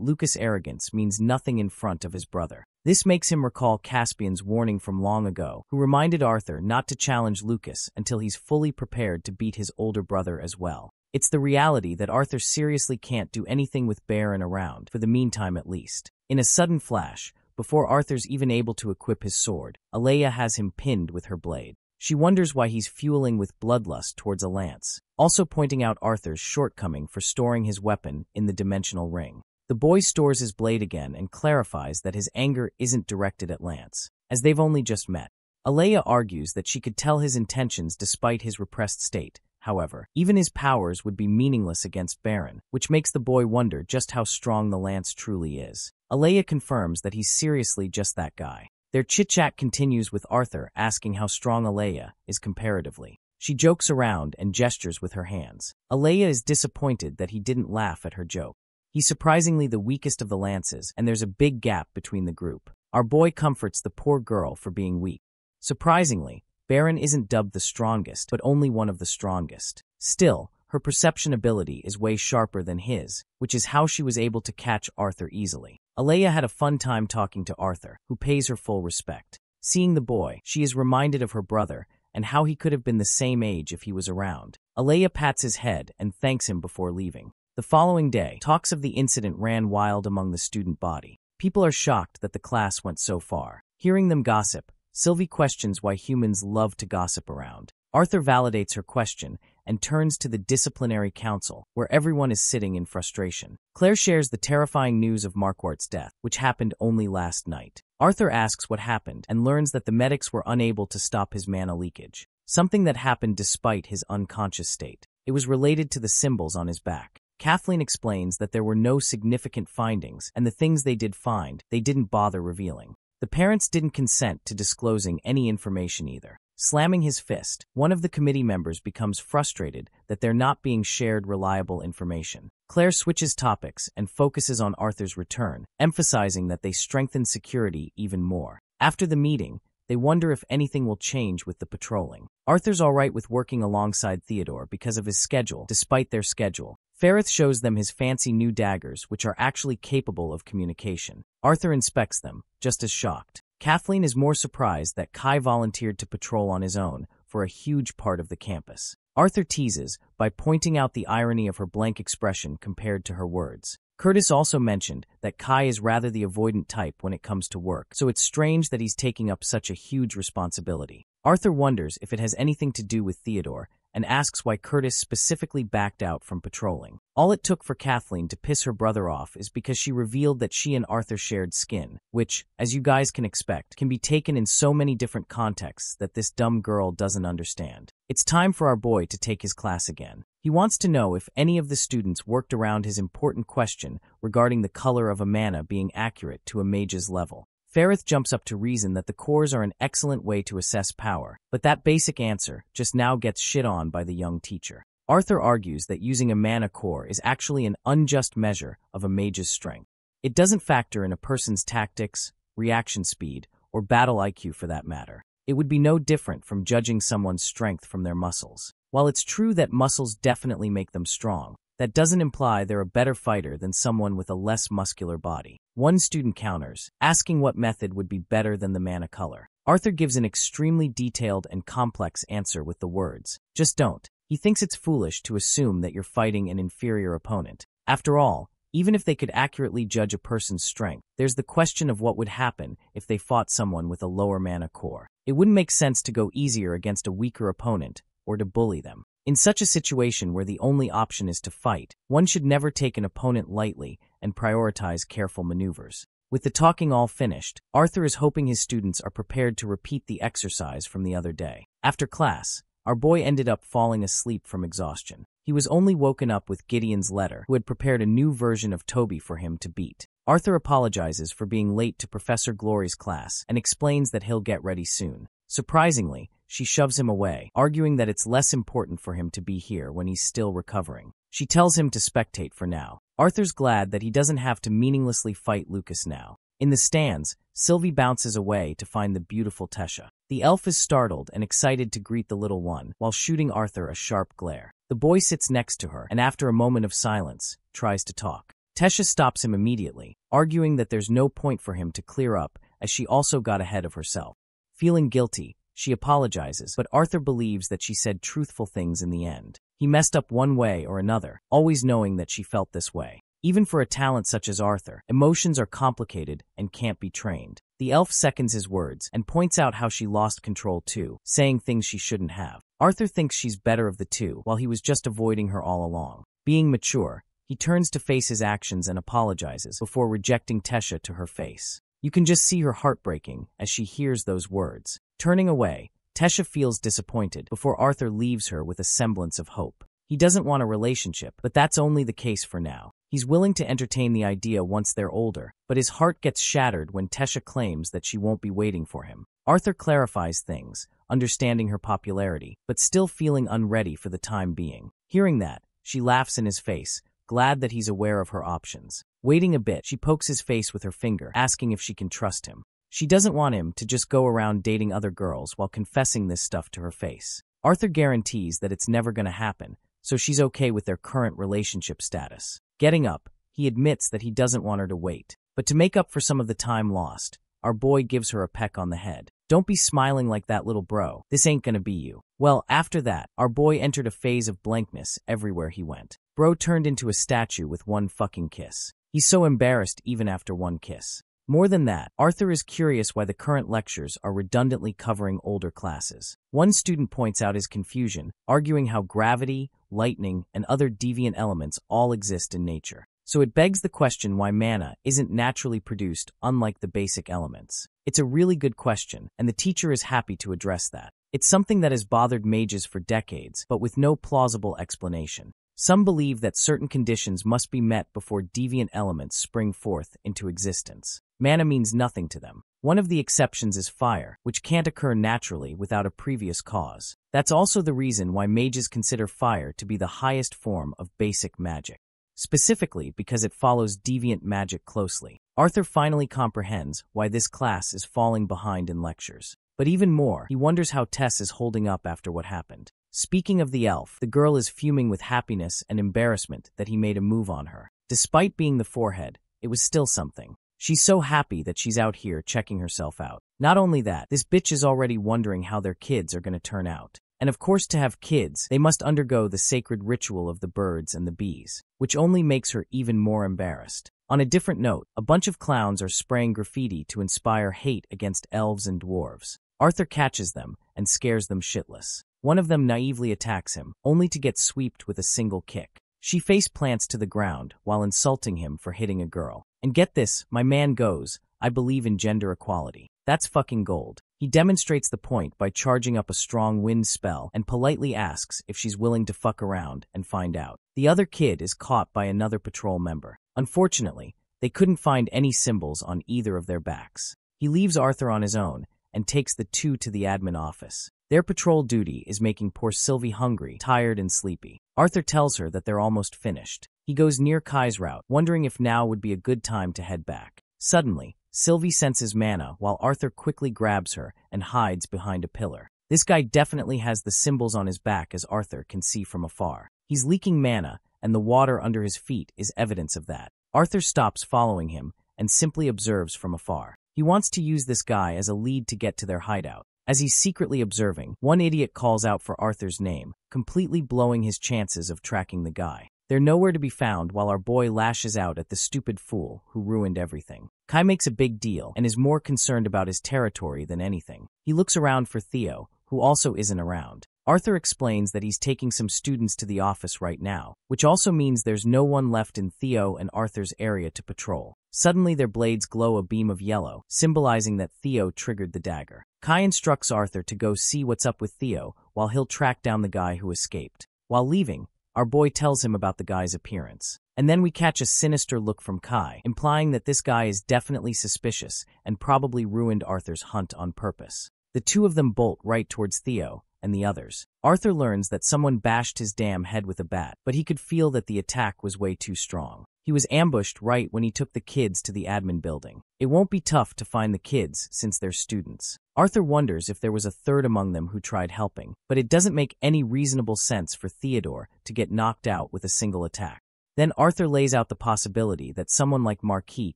Lucas' arrogance means nothing in front of his brother. This makes him recall Caspian's warning from long ago, who reminded Arthur not to challenge Lucas until he's fully prepared to beat his older brother as well. It's the reality that Arthur seriously can't do anything with Baron around, for the meantime at least. In a sudden flash, before Arthur's even able to equip his sword, Alea has him pinned with her blade. She wonders why he's fueling with bloodlust towards a lance, also pointing out Arthur's shortcoming for storing his weapon in the dimensional ring. The boy stores his blade again and clarifies that his anger isn't directed at Lance, as they've only just met. Alea argues that she could tell his intentions despite his repressed state. However, even his powers would be meaningless against Baron, which makes the boy wonder just how strong the lance truly is. Alea confirms that he's seriously just that guy. Their chit-chat continues with Arthur asking how strong Alea is comparatively. She jokes around and gestures with her hands. Alea is disappointed that he didn't laugh at her joke. He's surprisingly the weakest of the lances, and there's a big gap between the group. Our boy comforts the poor girl for being weak. Surprisingly, Baron isn't dubbed the strongest, but only one of the strongest. Still, her perception ability is way sharper than his, which is how she was able to catch Arthur easily. Alea had a fun time talking to Arthur, who pays her full respect. Seeing the boy, she is reminded of her brother and how he could have been the same age if he was around. Alea pats his head and thanks him before leaving. The following day, talks of the incident ran wild among the student body. People are shocked that the class went so far. Hearing them gossip, Sylvie questions why humans love to gossip around. Arthur validates her question and turns to the disciplinary council, where everyone is sitting in frustration. Claire shares the terrifying news of Marquardt's death, which happened only last night. Arthur asks what happened and learns that the medics were unable to stop his mana leakage, something that happened despite his unconscious state. It was related to the symbols on his back. Kathleen explains that there were no significant findings, and the things they did find, they didn't bother revealing. The parents didn't consent to disclosing any information either. Slamming his fist, one of the committee members becomes frustrated that they're not being shared reliable information. Claire switches topics and focuses on Arthur's return, emphasizing that they strengthen security even more. After the meeting, they wonder if anything will change with the patrolling. Arthur's alright with working alongside Theodore because of his schedule, despite their schedule. Ferrith shows them his fancy new daggers, which are actually capable of communication. Arthur inspects them, just as shocked. Kathleen is more surprised that Kai volunteered to patrol on his own for a huge part of the campus. Arthur teases by pointing out the irony of her blank expression compared to her words. Curtis also mentioned that Kai is rather the avoidant type when it comes to work, so it's strange that he's taking up such a huge responsibility. Arthur wonders if it has anything to do with Theodore, and asks why Curtis specifically backed out from patrolling. All it took for Kathleen to piss her brother off is because she revealed that she and Arthur shared skin, which, as you guys can expect, can be taken in so many different contexts that this dumb girl doesn't understand. It's time for our boy to take his class again. He wants to know if any of the students worked around his important question regarding the color of a mana being accurate to a mage's level. Ferrith jumps up to reason that the cores are an excellent way to assess power, but that basic answer just now gets shit on by the young teacher. Arthur argues that using a mana core is actually an unjust measure of a mage's strength. It doesn't factor in a person's tactics, reaction speed, or battle IQ for that matter. It would be no different from judging someone's strength from their muscles. While it's true that muscles definitely make them strong, that doesn't imply they're a better fighter than someone with a less muscular body. One student counters, asking what method would be better than the mana color. Arthur gives an extremely detailed and complex answer with the words, "Just don't." He thinks it's foolish to assume that you're fighting an inferior opponent. After all, even if they could accurately judge a person's strength, there's the question of what would happen if they fought someone with a lower mana core. It wouldn't make sense to go easier against a weaker opponent or to bully them. In such a situation where the only option is to fight, one should never take an opponent lightly and prioritize careful maneuvers. With the talking all finished, Arthur is hoping his students are prepared to repeat the exercise from the other day. After class, our boy ended up falling asleep from exhaustion. He was only woken up with Gideon's letter, who had prepared a new version of Toby for him to beat. Arthur apologizes for being late to Professor Glory's class and explains that he'll get ready soon. Surprisingly, she shoves him away, arguing that it's less important for him to be here when he's still recovering. She tells him to spectate for now. Arthur's glad that he doesn't have to meaninglessly fight Lucas now. In the stands, Sylvie bounces away to find the beautiful Tesha. The elf is startled and excited to greet the little one, while shooting Arthur a sharp glare. The boy sits next to her and after a moment of silence, tries to talk. Tesha stops him immediately, arguing that there's no point for him to clear up as she also got ahead of herself. Feeling guilty, she apologizes, but Arthur believes that she said truthful things in the end. He messed up one way or another, always knowing that she felt this way. Even for a talent such as Arthur, emotions are complicated and can't be trained. The elf seconds his words and points out how she lost control too, saying things she shouldn't have. Arthur thinks she's better of the two, while he was just avoiding her all along. Being mature, he turns to face his actions and apologizes before rejecting Tesha to her face. You can just see her heart breaking as she hears those words. Turning away, Tesha feels disappointed before Arthur leaves her with a semblance of hope. He doesn't want a relationship, but that's only the case for now. He's willing to entertain the idea once they're older, but his heart gets shattered when Tesha claims that she won't be waiting for him. Arthur clarifies things, understanding her popularity, but still feeling unready for the time being. Hearing that, she laughs in his face, glad that he's aware of her options. Waiting a bit, she pokes his face with her finger, asking if she can trust him. She doesn't want him to just go around dating other girls while confessing this stuff to her face. Arthur guarantees that it's never going to happen, so she's okay with their current relationship status. Getting up, he admits that he doesn't want her to wait. But to make up for some of the time lost, our boy gives her a peck on the head. Don't be smiling like that, little bro. This ain't gonna be you. Well, after that, our boy entered a phase of blankness everywhere he went. Bro turned into a statue with one fucking kiss. He's so embarrassed even after one kiss. More than that, Arthur is curious why the current lectures are redundantly covering older classes. One student points out his confusion, arguing how gravity, lightning, and other deviant elements all exist in nature. So it begs the question why mana isn't naturally produced unlike the basic elements. It's a really good question, and the teacher is happy to address that. It's something that has bothered mages for decades, but with no plausible explanation. Some believe that certain conditions must be met before deviant elements spring forth into existence. Mana means nothing to them. One of the exceptions is fire, which can't occur naturally without a previous cause. That's also the reason why mages consider fire to be the highest form of basic magic, specifically because it follows deviant magic closely. Arthur finally comprehends why this class is falling behind in lectures. But even more, he wonders how Tess is holding up after what happened. Speaking of the elf, the girl is fuming with happiness and embarrassment that he made a move on her. Despite being the forehead, it was still something. She's so happy that she's out here checking herself out. Not only that, this bitch is already wondering how their kids are going to turn out. And of course, to have kids, they must undergo the sacred ritual of the birds and the bees, which only makes her even more embarrassed. On a different note, a bunch of clowns are spraying graffiti to inspire hate against elves and dwarves. Arthur catches them and scares them shitless. One of them naively attacks him, only to get swept with a single kick. She face plants to the ground while insulting him for hitting a girl. And get this, my man goes, I believe in gender equality. That's fucking gold. He demonstrates the point by charging up a strong wind spell and politely asks if she's willing to fuck around and find out. The other kid is caught by another patrol member. Unfortunately, they couldn't find any symbols on either of their backs. He leaves Arthur on his own and takes the two to the admin office. Their patrol duty is making poor Sylvie hungry, tired, and sleepy. Arthur tells her that they're almost finished. He goes near Kai's route, wondering if now would be a good time to head back. Suddenly, Sylvie senses mana while Arthur quickly grabs her and hides behind a pillar. This guy definitely has the symbols on his back, as Arthur can see from afar. He's leaking mana, and the water under his feet is evidence of that. Arthur stops following him and simply observes from afar. He wants to use this guy as a lead to get to their hideout. As he's secretly observing, one idiot calls out for Arthur's name, completely blowing his chances of tracking the guy. They're nowhere to be found while our boy lashes out at the stupid fool who ruined everything. Kai makes a big deal and is more concerned about his territory than anything. He looks around for Theo, who also isn't around. Arthur explains that he's taking some students to the office right now, which also means there's no one left in Theo and Arthur's area to patrol. Suddenly their blades glow a beam of yellow, symbolizing that Theo triggered the dagger. Kai instructs Arthur to go see what's up with Theo while he'll track down the guy who escaped. While leaving, our boy tells him about the guy's appearance. And then we catch a sinister look from Kai, implying that this guy is definitely suspicious and probably ruined Arthur's hunt on purpose. The two of them bolt right towards Theo and the others. Arthur learns that someone bashed his damn head with a bat, but he could feel that the attack was way too strong. He was ambushed right when he took the kids to the admin building. It won't be tough to find the kids since they're students. Arthur wonders if there was a third among them who tried helping, but it doesn't make any reasonable sense for Theodore to get knocked out with a single attack. Then Arthur lays out the possibility that someone like Marquis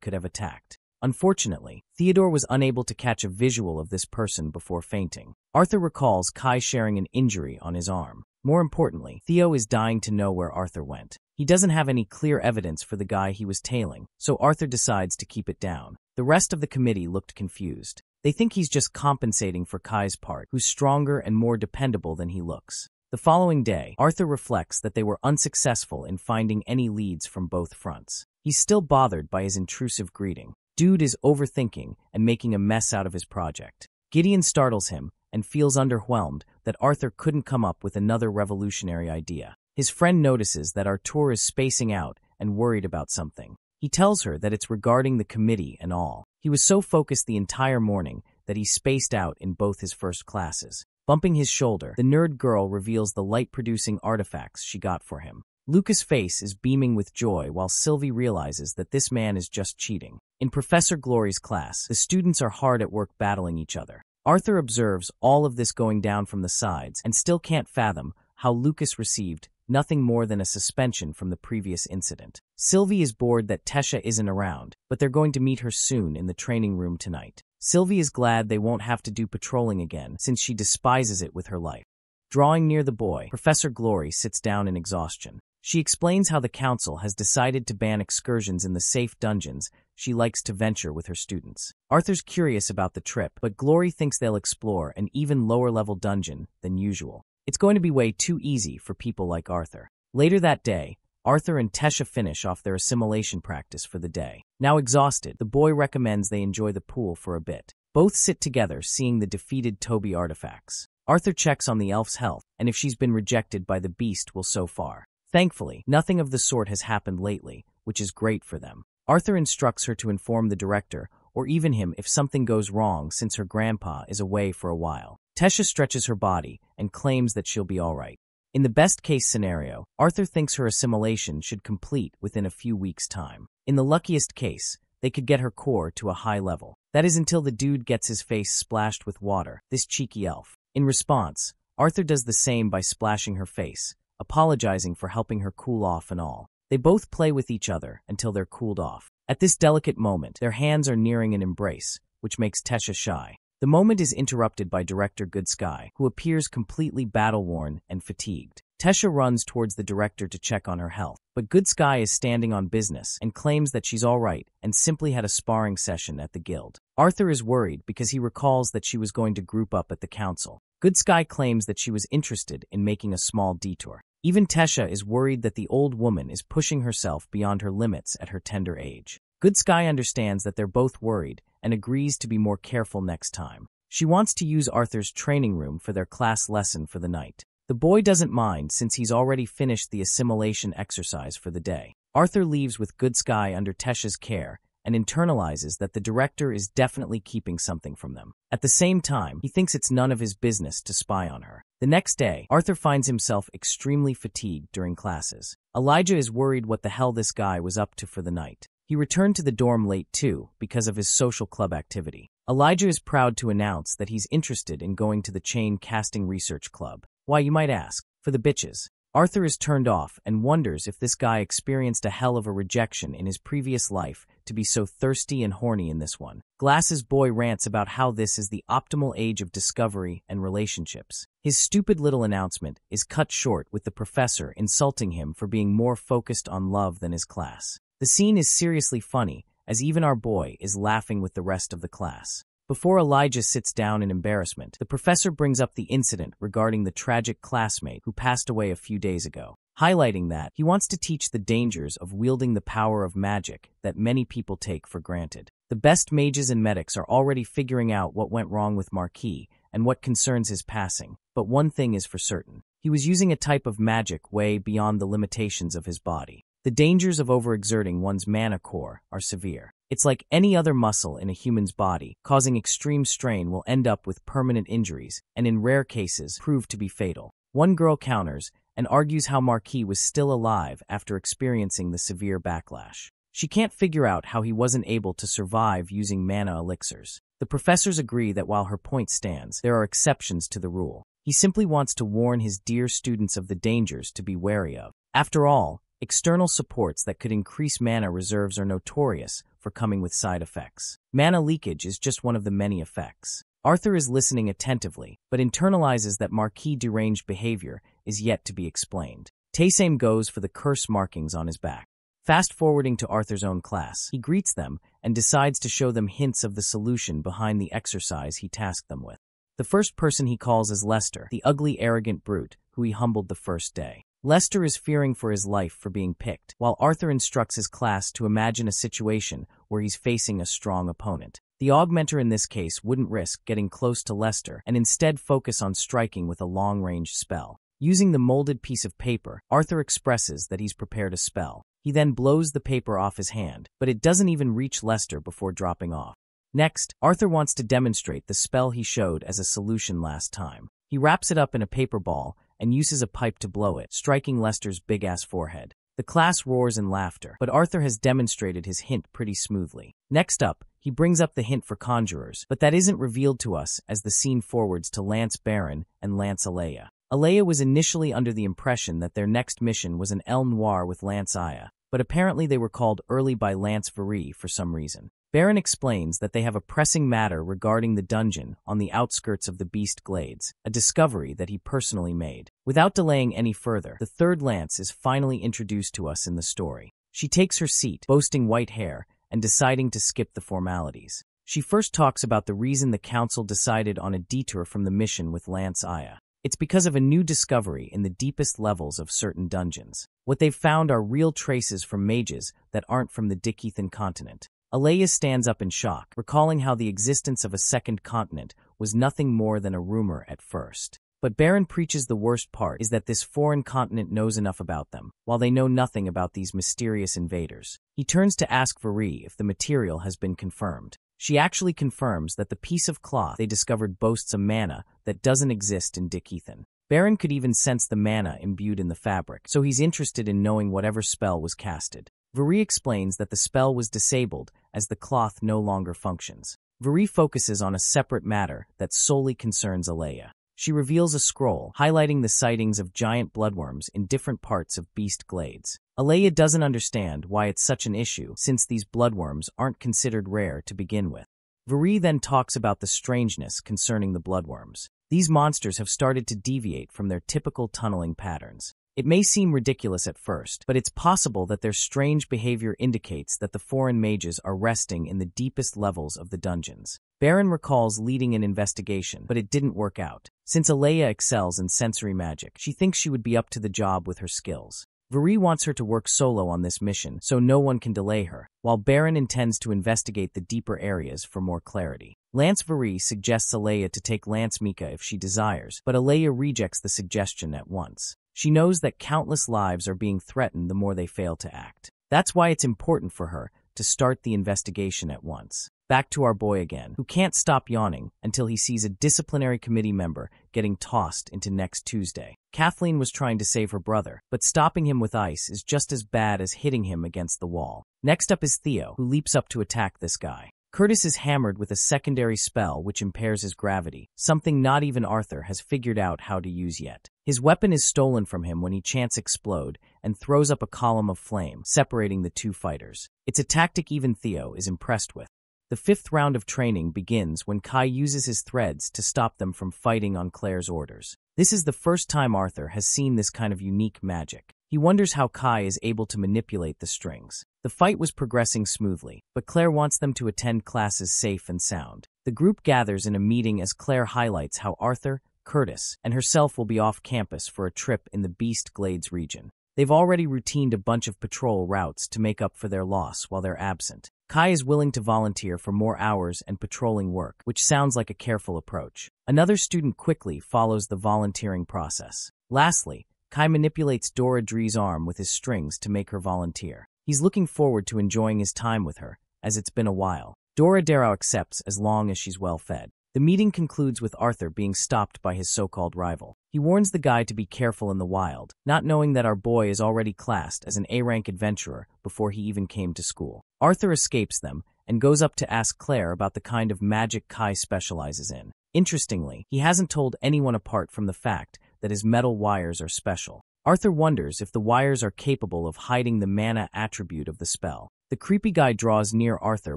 could have attacked. Unfortunately, Theodore was unable to catch a visual of this person before fainting. Arthur recalls Kai sharing an injury on his arm. More importantly, Theo is dying to know where Arthur went. He doesn't have any clear evidence for the guy he was tailing, so Arthur decides to keep it down. The rest of the committee looked confused. They think he's just compensating for Kai's part, who's stronger and more dependable than he looks. The following day, Arthur reflects that they were unsuccessful in finding any leads from both fronts. He's still bothered by his intrusive greeting. Dude is overthinking and making a mess out of his project. Gideon startles him and feels underwhelmed that Arthur couldn't come up with another revolutionary idea. His friend notices that Arthur is spacing out and worried about something. He tells her that it's regarding the committee and all. He was so focused the entire morning that he spaced out in both his first classes. Bumping his shoulder, the nerd girl reveals the light-producing artifacts she got for him. Luca's face is beaming with joy while Sylvie realizes that this man is just cheating. In Professor Glory's class, the students are hard at work battling each other. Arthur observes all of this going down from the sides and still can't fathom how Lucas received nothing more than a suspension from the previous incident. Sylvie is bored that Tesha isn't around, but they're going to meet her soon in the training room tonight. Sylvie is glad they won't have to do patrolling again since she despises it with her life. Drawing near the boy, Professor Glory sits down in exhaustion. She explains how the council has decided to ban excursions in the safe dungeons she likes to venture with her students. Arthur's curious about the trip, but Glory thinks they'll explore an even lower-level dungeon than usual. It's going to be way too easy for people like Arthur. Later that day, Arthur and Tesha finish off their assimilation practice for the day. Now exhausted, the boy recommends they enjoy the pool for a bit. Both sit together, seeing the defeated Toby artifacts. Arthur checks on the elf's health, and if she's been rejected by the beast will so far. Thankfully, nothing of the sort has happened lately, which is great for them. Arthur instructs her to inform the director, or even him if something goes wrong since her grandpa is away for a while. Tesha stretches her body and claims that she'll be all right. In the best-case scenario, Arthur thinks her assimilation should complete within a few weeks' time. In the luckiest case, they could get her core to a high level. That is until the dude gets his face splashed with water, this cheeky elf. In response, Arthur does the same by splashing her face, apologizing for helping her cool off and all. They both play with each other until they're cooled off. At this delicate moment, their hands are nearing an embrace, which makes Tesha shy. The moment is interrupted by Director Good Sky, who appears completely battle-worn and fatigued. Tesha runs towards the director to check on her health, but Good Sky is standing on business and claims that she's all right and simply had a sparring session at the guild. Arthur is worried because he recalls that she was going to group up at the council. Good Sky claims that she was interested in making a small detour. Even Tesha is worried that the old woman is pushing herself beyond her limits at her tender age. Good Sky understands that they're both worried and agrees to be more careful next time. She wants to use Arthur's training room for their class lesson for the night. The boy doesn't mind since he's already finished the assimilation exercise for the day. Arthur leaves with Good Sky under Tesha's care and internalizes that the director is definitely keeping something from them. At the same time, he thinks it's none of his business to spy on her. The next day, Arthur finds himself extremely fatigued during classes. Elijah is worried what the hell this guy was up to for the night. He returned to the dorm late too because of his social club activity. Elijah is proud to announce that he's interested in going to the chain casting research club. Why, you might ask? For the bitches. Arthur is turned off and wonders if this guy experienced a hell of a rejection in his previous life to be so thirsty and horny in this one. Glass's boy rants about how this is the optimal age of discovery and relationships. His stupid little announcement is cut short with the professor insulting him for being more focused on love than his class. The scene is seriously funny, as even our boy is laughing with the rest of the class. Before Elijah sits down in embarrassment, the professor brings up the incident regarding the tragic classmate who passed away a few days ago, highlighting that he wants to teach the dangers of wielding the power of magic that many people take for granted. The best mages and medics are already figuring out what went wrong with Marquis and what concerns his passing, but one thing is for certain. He was using a type of magic way beyond the limitations of his body. The dangers of overexerting one's mana core are severe. It's like any other muscle in a human's body, causing extreme strain will end up with permanent injuries, and in rare cases, prove to be fatal. One girl counters and argues how Marquis was still alive after experiencing the severe backlash. She can't figure out how he wasn't able to survive using mana elixirs. The professors agree that while her point stands, there are exceptions to the rule. He simply wants to warn his dear students of the dangers to be wary of. After all, external supports that could increase mana reserves are notorious for coming with side effects. Mana leakage is just one of the many effects. Arthur is listening attentively, but internalizes that Marquis' deranged behavior is yet to be explained. Taysame goes for the curse markings on his back. Fast-forwarding to Arthur's own class, he greets them and decides to show them hints of the solution behind the exercise he tasked them with. The first person he calls is Lester, the ugly, arrogant brute who he humbled the first day. Lester is fearing for his life for being picked, while Arthur instructs his class to imagine a situation where he's facing a strong opponent. The augmenter in this case wouldn't risk getting close to Lester and instead focus on striking with a long-range spell. Using the molded piece of paper, Arthur expresses that he's prepared a spell. He then blows the paper off his hand, but it doesn't even reach Lester before dropping off. Next, Arthur wants to demonstrate the spell he showed as a solution last time. He wraps it up in a paper ball and uses a pipe to blow it, striking Lester's big-ass forehead. The class roars in laughter, but Arthur has demonstrated his hint pretty smoothly. Next up, he brings up the hint for conjurers, but that isn't revealed to us as the scene forwards to Lance Baron and Lance Alea. Alea was initially under the impression that their next mission was an El Noir with Lance Aya, but apparently they were called early by Lance Varee for some reason. Baron explains that they have a pressing matter regarding the dungeon on the outskirts of the Beast Glades, a discovery that he personally made. Without delaying any further, the third Lance is finally introduced to us in the story. She takes her seat, boasting white hair, and deciding to skip the formalities. She first talks about the reason the council decided on a detour from the mission with Lance Aya. It's because of a new discovery in the deepest levels of certain dungeons. What they've found are real traces from mages that aren't from the Dickethan continent. Alea stands up in shock, recalling how the existence of a second continent was nothing more than a rumor at first. But Baron preaches the worst part is that this foreign continent knows enough about them, while they know nothing about these mysterious invaders. He turns to ask Varee if the material has been confirmed. She actually confirms that the piece of cloth they discovered boasts a mana that doesn't exist in Dickethan. Baron could even sense the mana imbued in the fabric, so he's interested in knowing whatever spell was casted. Varee explains that the spell was disabled as the cloth no longer functions. Varee focuses on a separate matter that solely concerns Alea. She reveals a scroll highlighting the sightings of giant bloodworms in different parts of Beast Glades. Alea doesn't understand why it's such an issue since these bloodworms aren't considered rare to begin with. Varee then talks about the strangeness concerning the bloodworms. These monsters have started to deviate from their typical tunneling patterns. It may seem ridiculous at first, but it's possible that their strange behavior indicates that the foreign mages are resting in the deepest levels of the dungeons. Baron recalls leading an investigation, but it didn't work out. Since Alea excels in sensory magic, she thinks she would be up to the job with her skills. Varee wants her to work solo on this mission, so no one can delay her, while Baron intends to investigate the deeper areas for more clarity. Lance Varee suggests Alea to take Lance Mika if she desires, but Alea rejects the suggestion at once. She knows that countless lives are being threatened the more they fail to act. That's why it's important for her to start the investigation at once. Back to our boy again, who can't stop yawning until he sees a disciplinary committee member getting tossed into next Tuesday. Kathleen was trying to save her brother, but stopping him with ice is just as bad as hitting him against the wall. Next up is Theo, who leaps up to attack this guy. Curtis is hammered with a secondary spell which impairs his gravity, something not even Arthur has figured out how to use yet. His weapon is stolen from him when he chants explode and throws up a column of flame, separating the two fighters. It's a tactic even Theo is impressed with. The fifth round of training begins when Kai uses his threads to stop them from fighting on Claire's orders. This is the first time Arthur has seen this kind of unique magic. He wonders how Kai is able to manipulate the strings. The fight was progressing smoothly, but Claire wants them to attend classes safe and sound. The group gathers in a meeting as Claire highlights how Arthur, Curtis, and herself will be off campus for a trip in the Beast Glades region. They've already routined a bunch of patrol routes to make up for their loss while they're absent. Kai is willing to volunteer for more hours and patrolling work, which sounds like a careful approach. Another student quickly follows the volunteering process. Lastly, Kai manipulates Dora Dree's arm with his strings to make her volunteer. He's looking forward to enjoying his time with her, as it's been a while. Dora Darrow accepts as long as she's well fed. The meeting concludes with Arthur being stopped by his so-called rival. He warns the guy to be careful in the wild, not knowing that our boy is already classed as an A-rank adventurer before he even came to school. Arthur escapes them and goes up to ask Claire about the kind of magic Kai specializes in. Interestingly, he hasn't told anyone apart from the fact that his metal wires are special. Arthur wonders if the wires are capable of hiding the mana attribute of the spell. The creepy guy draws near Arthur,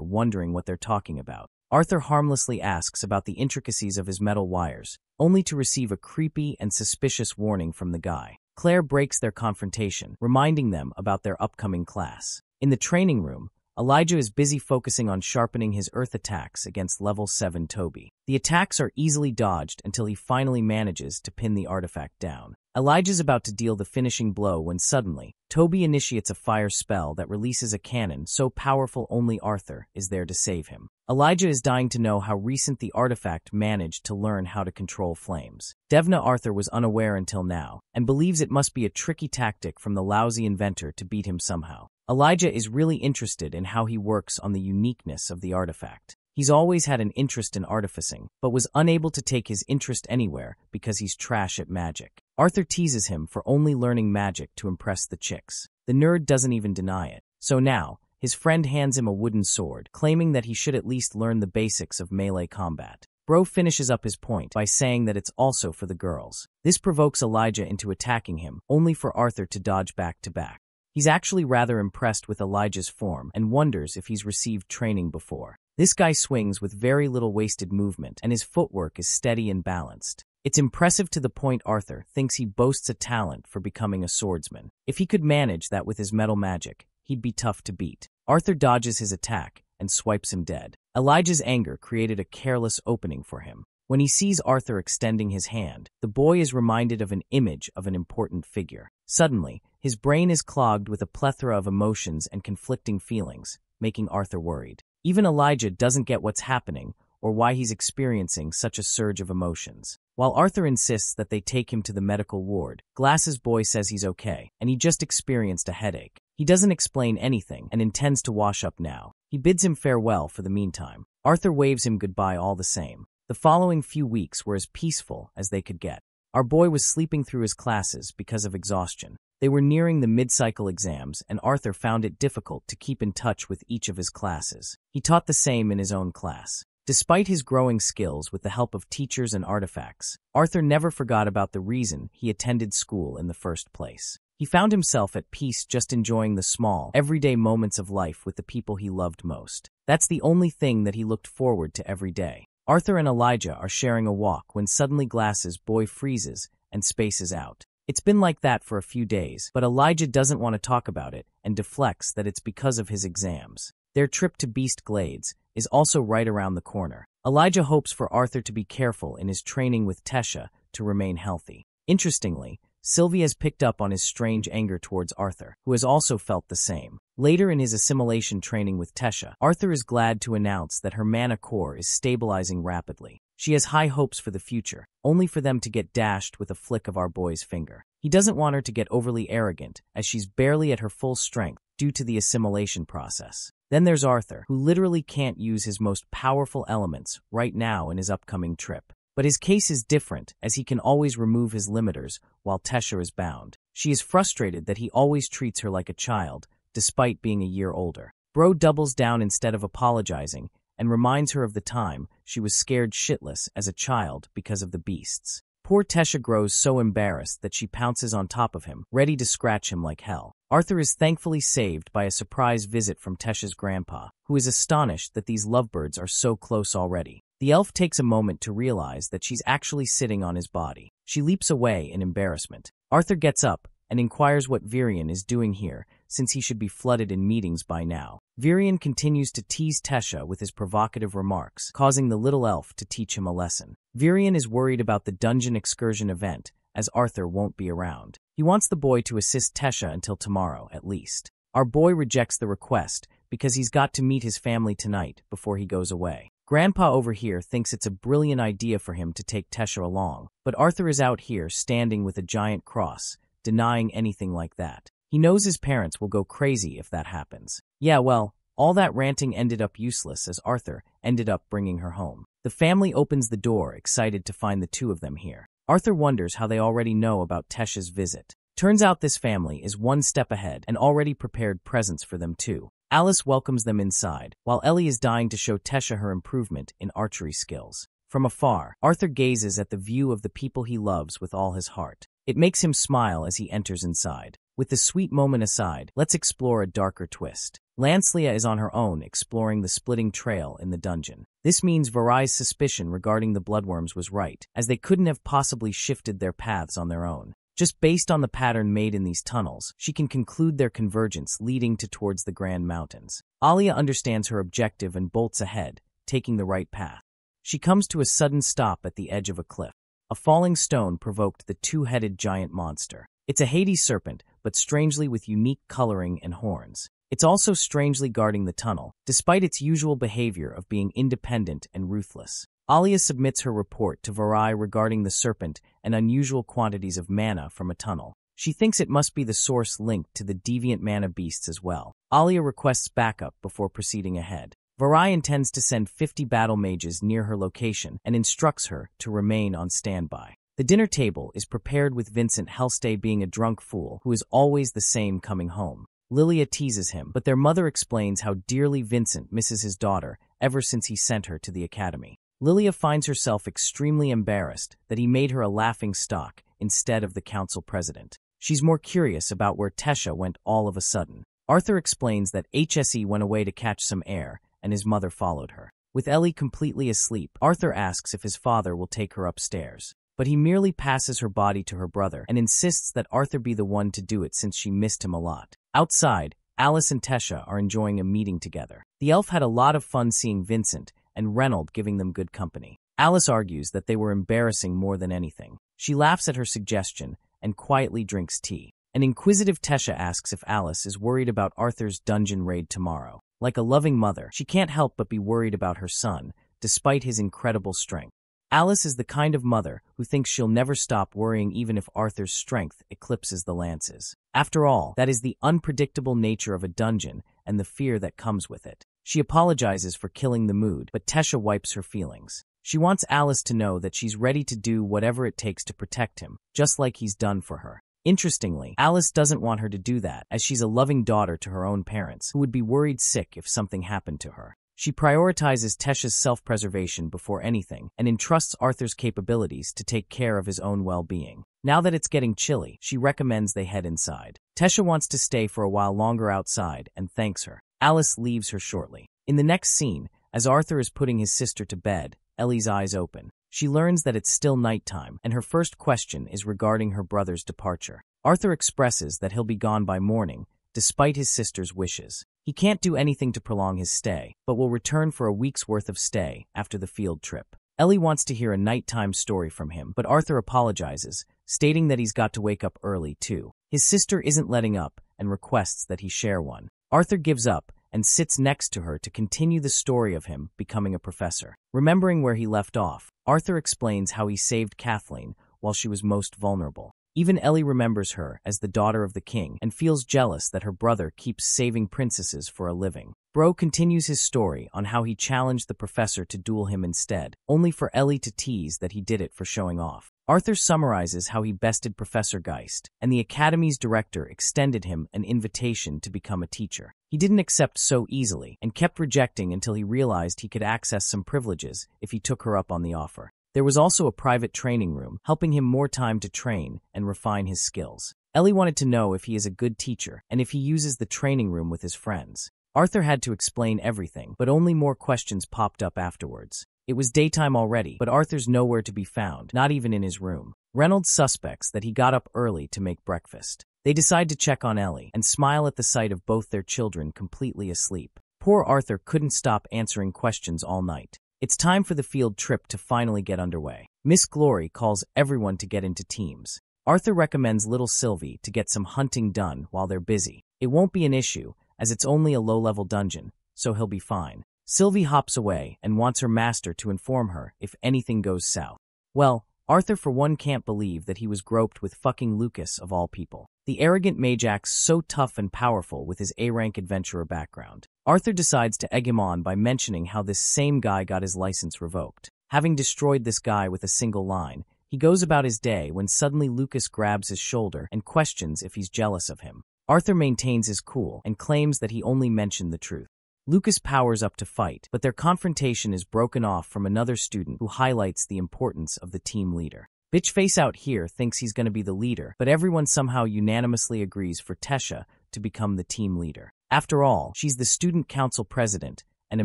wondering what they're talking about. Arthur harmlessly asks about the intricacies of his metal wires, only to receive a creepy and suspicious warning from the guy. Claire breaks their confrontation, reminding them about their upcoming class. In the training room, Elijah is busy focusing on sharpening his earth attacks against level 7 Toby. The attacks are easily dodged until he finally manages to pin the artifact down. Elijah's about to deal the finishing blow when suddenly, Toby initiates a fire spell that releases a cannon so powerful only Arthur is there to save him. Elijah is dying to know how recent the artifact managed to learn how to control flames. Devna Arthur was unaware until now, and believes it must be a tricky tactic from the lousy inventor to beat him somehow. Elijah is really interested in how he works on the uniqueness of the artifact. He's always had an interest in artificing, but was unable to take his interest anywhere because he's trash at magic. Arthur teases him for only learning magic to impress the chicks. The nerd doesn't even deny it. So now, his friend hands him a wooden sword, claiming that he should at least learn the basics of melee combat. Bro finishes up his point by saying that it's also for the girls. This provokes Elijah into attacking him, only for Arthur to dodge back to back. He's actually rather impressed with Elijah's form and wonders if he's received training before. This guy swings with very little wasted movement, and his footwork is steady and balanced. It's impressive to the point Arthur thinks he boasts a talent for becoming a swordsman. If he could manage that with his metal magic, he'd be tough to beat. Arthur dodges his attack and swipes him dead. Elijah's anger created a careless opening for him. When he sees Arthur extending his hand, the boy is reminded of an image of an important figure. Suddenly, his brain is clogged with a plethora of emotions and conflicting feelings, making Arthur worried. Even Elijah doesn't get what's happening or why he's experiencing such a surge of emotions. While Arthur insists that they take him to the medical ward, Glass's boy says he's okay, and he just experienced a headache. He doesn't explain anything and intends to wash up now. He bids him farewell for the meantime. Arthur waves him goodbye all the same. The following few weeks were as peaceful as they could get. Our boy was sleeping through his classes because of exhaustion. They were nearing the mid-cycle exams, and Arthur found it difficult to keep in touch with each of his classes. He taught the same in his own class. Despite his growing skills with the help of teachers and artifacts, Arthur never forgot about the reason he attended school in the first place. He found himself at peace just enjoying the small, everyday moments of life with the people he loved most. That's the only thing that he looked forward to every day. Arthur and Elijah are sharing a walk when suddenly Glass's boy freezes and spaces out. It's been like that for a few days, but Elijah doesn't want to talk about it and deflects that it's because of his exams. Their trip to Beast Glades is also right around the corner. Elijah hopes for Arthur to be careful in his training with Tesha to remain healthy. Interestingly, Sylvie has picked up on his strange anger towards Arthur, who has also felt the same. Later in his assimilation training with Tesha, Arthur is glad to announce that her mana core is stabilizing rapidly. She has high hopes for the future, only for them to get dashed with a flick of our boy's finger. He doesn't want her to get overly arrogant, as she's barely at her full strength due to the assimilation process. Then there's Arthur, who literally can't use his most powerful elements right now in his upcoming trip. But his case is different, as he can always remove his limiters while Tesha is bound. She is frustrated that he always treats her like a child, despite being a year older. Bro doubles down instead of apologizing, and reminds her of the time she was scared shitless as a child because of the beasts. Poor Tesha grows so embarrassed that she pounces on top of him, ready to scratch him like hell. Arthur is thankfully saved by a surprise visit from Tesha's grandpa, who is astonished that these lovebirds are so close already. The elf takes a moment to realize that she's actually sitting on his body. She leaps away in embarrassment. Arthur gets up and inquires what Virion is doing here, since he should be flooded in meetings by now. Virion continues to tease Tesha with his provocative remarks, causing the little elf to teach him a lesson. Virion is worried about the dungeon excursion event, as Arthur won't be around. He wants the boy to assist Tesha until tomorrow, at least. Our boy rejects the request because he's got to meet his family tonight before he goes away. Grandpa over here thinks it's a brilliant idea for him to take Tesha along, but Arthur is out here standing with a giant cross, denying anything like that. He knows his parents will go crazy if that happens. Yeah, well, all that ranting ended up useless as Arthur ended up bringing her home. The family opens the door, excited to find the two of them here. Arthur wonders how they already know about Tesha's visit. Turns out this family is one step ahead and already prepared presents for them too. Alice welcomes them inside, while Ellie is dying to show Tesha her improvement in archery skills. From afar, Arthur gazes at the view of the people he loves with all his heart. It makes him smile as he enters inside. With the sweet moment aside, let's explore a darker twist. Lancea is on her own exploring the splitting trail in the dungeon. This means Varai's suspicion regarding the bloodworms was right, as they couldn't have possibly shifted their paths on their own. Just based on the pattern made in these tunnels, she can conclude their convergence leading towards the Grand Mountains. Alia understands her objective and bolts ahead, taking the right path. She comes to a sudden stop at the edge of a cliff. A falling stone provoked the two-headed giant monster. It's a Hades serpent, but strangely with unique coloring and horns. It's also strangely guarding the tunnel, despite its usual behavior of being independent and ruthless. Alia submits her report to Varai regarding the serpent and unusual quantities of mana from a tunnel. She thinks it must be the source linked to the deviant mana beasts as well. Alia requests backup before proceeding ahead. Varai intends to send 50 battle mages near her location and instructs her to remain on standby. The dinner table is prepared with Vincent Helstay being a drunk fool who is always the same coming home. Lilia teases him, but their mother explains how dearly Vincent misses his daughter ever since he sent her to the academy. Lilia finds herself extremely embarrassed that he made her a laughingstock instead of the council president. She's more curious about where Tesha went all of a sudden. Arthur explains that HSE went away to catch some air, and his mother followed her. With Ellie completely asleep, Arthur asks if his father will take her upstairs. But he merely passes her body to her brother and insists that Arthur be the one to do it since she missed him a lot. Outside, Alice and Tesha are enjoying a meeting together. The elf had a lot of fun seeing Vincent and Reynold giving them good company. Alice argues that they were embarrassing more than anything. She laughs at her suggestion and quietly drinks tea. An inquisitive Tesha asks if Alice is worried about Arthur's dungeon raid tomorrow. Like a loving mother, she can't help but be worried about her son, despite his incredible strength. Alice is the kind of mother who thinks she'll never stop worrying even if Arthur's strength eclipses the lance's. After all, that is the unpredictable nature of a dungeon and the fear that comes with it. She apologizes for killing the mood, but Tesha wipes her feelings. She wants Alice to know that she's ready to do whatever it takes to protect him, just like he's done for her. Interestingly, Alice doesn't want her to do that, as she's a loving daughter to her own parents, who would be worried sick if something happened to her. She prioritizes Tesha's self-preservation before anything, and entrusts Arthur's capabilities to take care of his own well-being. Now that it's getting chilly, she recommends they head inside. Tesha wants to stay for a while longer outside and thanks her. Alice leaves her shortly. In the next scene, as Arthur is putting his sister to bed, Ellie's eyes open. She learns that it's still nighttime, and her first question is regarding her brother's departure. Arthur expresses that he'll be gone by morning, despite his sister's wishes. He can't do anything to prolong his stay, but will return for a week's worth of stay after the field trip. Ellie wants to hear a nighttime story from him, but Arthur apologizes, stating that he's got to wake up early too. His sister isn't letting up and requests that he share one. Arthur gives up and sits next to her to continue the story of him becoming a professor. Remembering where he left off, Arthur explains how he saved Kathleen while she was most vulnerable. Even Ellie remembers her as the daughter of the king and feels jealous that her brother keeps saving princesses for a living. Bro continues his story on how he challenged the professor to duel him instead, only for Ellie to tease that he did it for showing off. Arthur summarizes how he bested Professor Geist, and the academy's director extended him an invitation to become a teacher. He didn't accept so easily and kept rejecting until he realized he could access some privileges if he took her up on the offer. There was also a private training room, helping him more time to train and refine his skills. Ellie wanted to know if he is a good teacher and if he uses the training room with his friends. Arthur had to explain everything, but only more questions popped up afterwards. It was daytime already, but Arthur's nowhere to be found, not even in his room. Reynolds suspects that he got up early to make breakfast. They decide to check on Ellie and smile at the sight of both their children completely asleep. Poor Arthur couldn't stop answering questions all night. It's time for the field trip to finally get underway. Miss Glory calls everyone to get into teams. Arthur recommends little Sylvie to get some hunting done while they're busy. It won't be an issue, as it's only a low-level dungeon, so he'll be fine. Sylvie hops away and wants her master to inform her if anything goes south. Well, Arthur for one can't believe that he was groped with fucking Lucas of all people. The arrogant mage acts so tough and powerful with his A-rank adventurer background. Arthur decides to egg him on by mentioning how this same guy got his license revoked. Having destroyed this guy with a single line, he goes about his day when suddenly Lucas grabs his shoulder and questions if he's jealous of him. Arthur maintains his cool and claims that he only mentioned the truth. Lucas powers up to fight, but their confrontation is broken off from another student who highlights the importance of the team leader. Bitchface out here thinks he's going to be the leader, but everyone somehow unanimously agrees for Tesha to become the team leader. After all, she's the student council president and a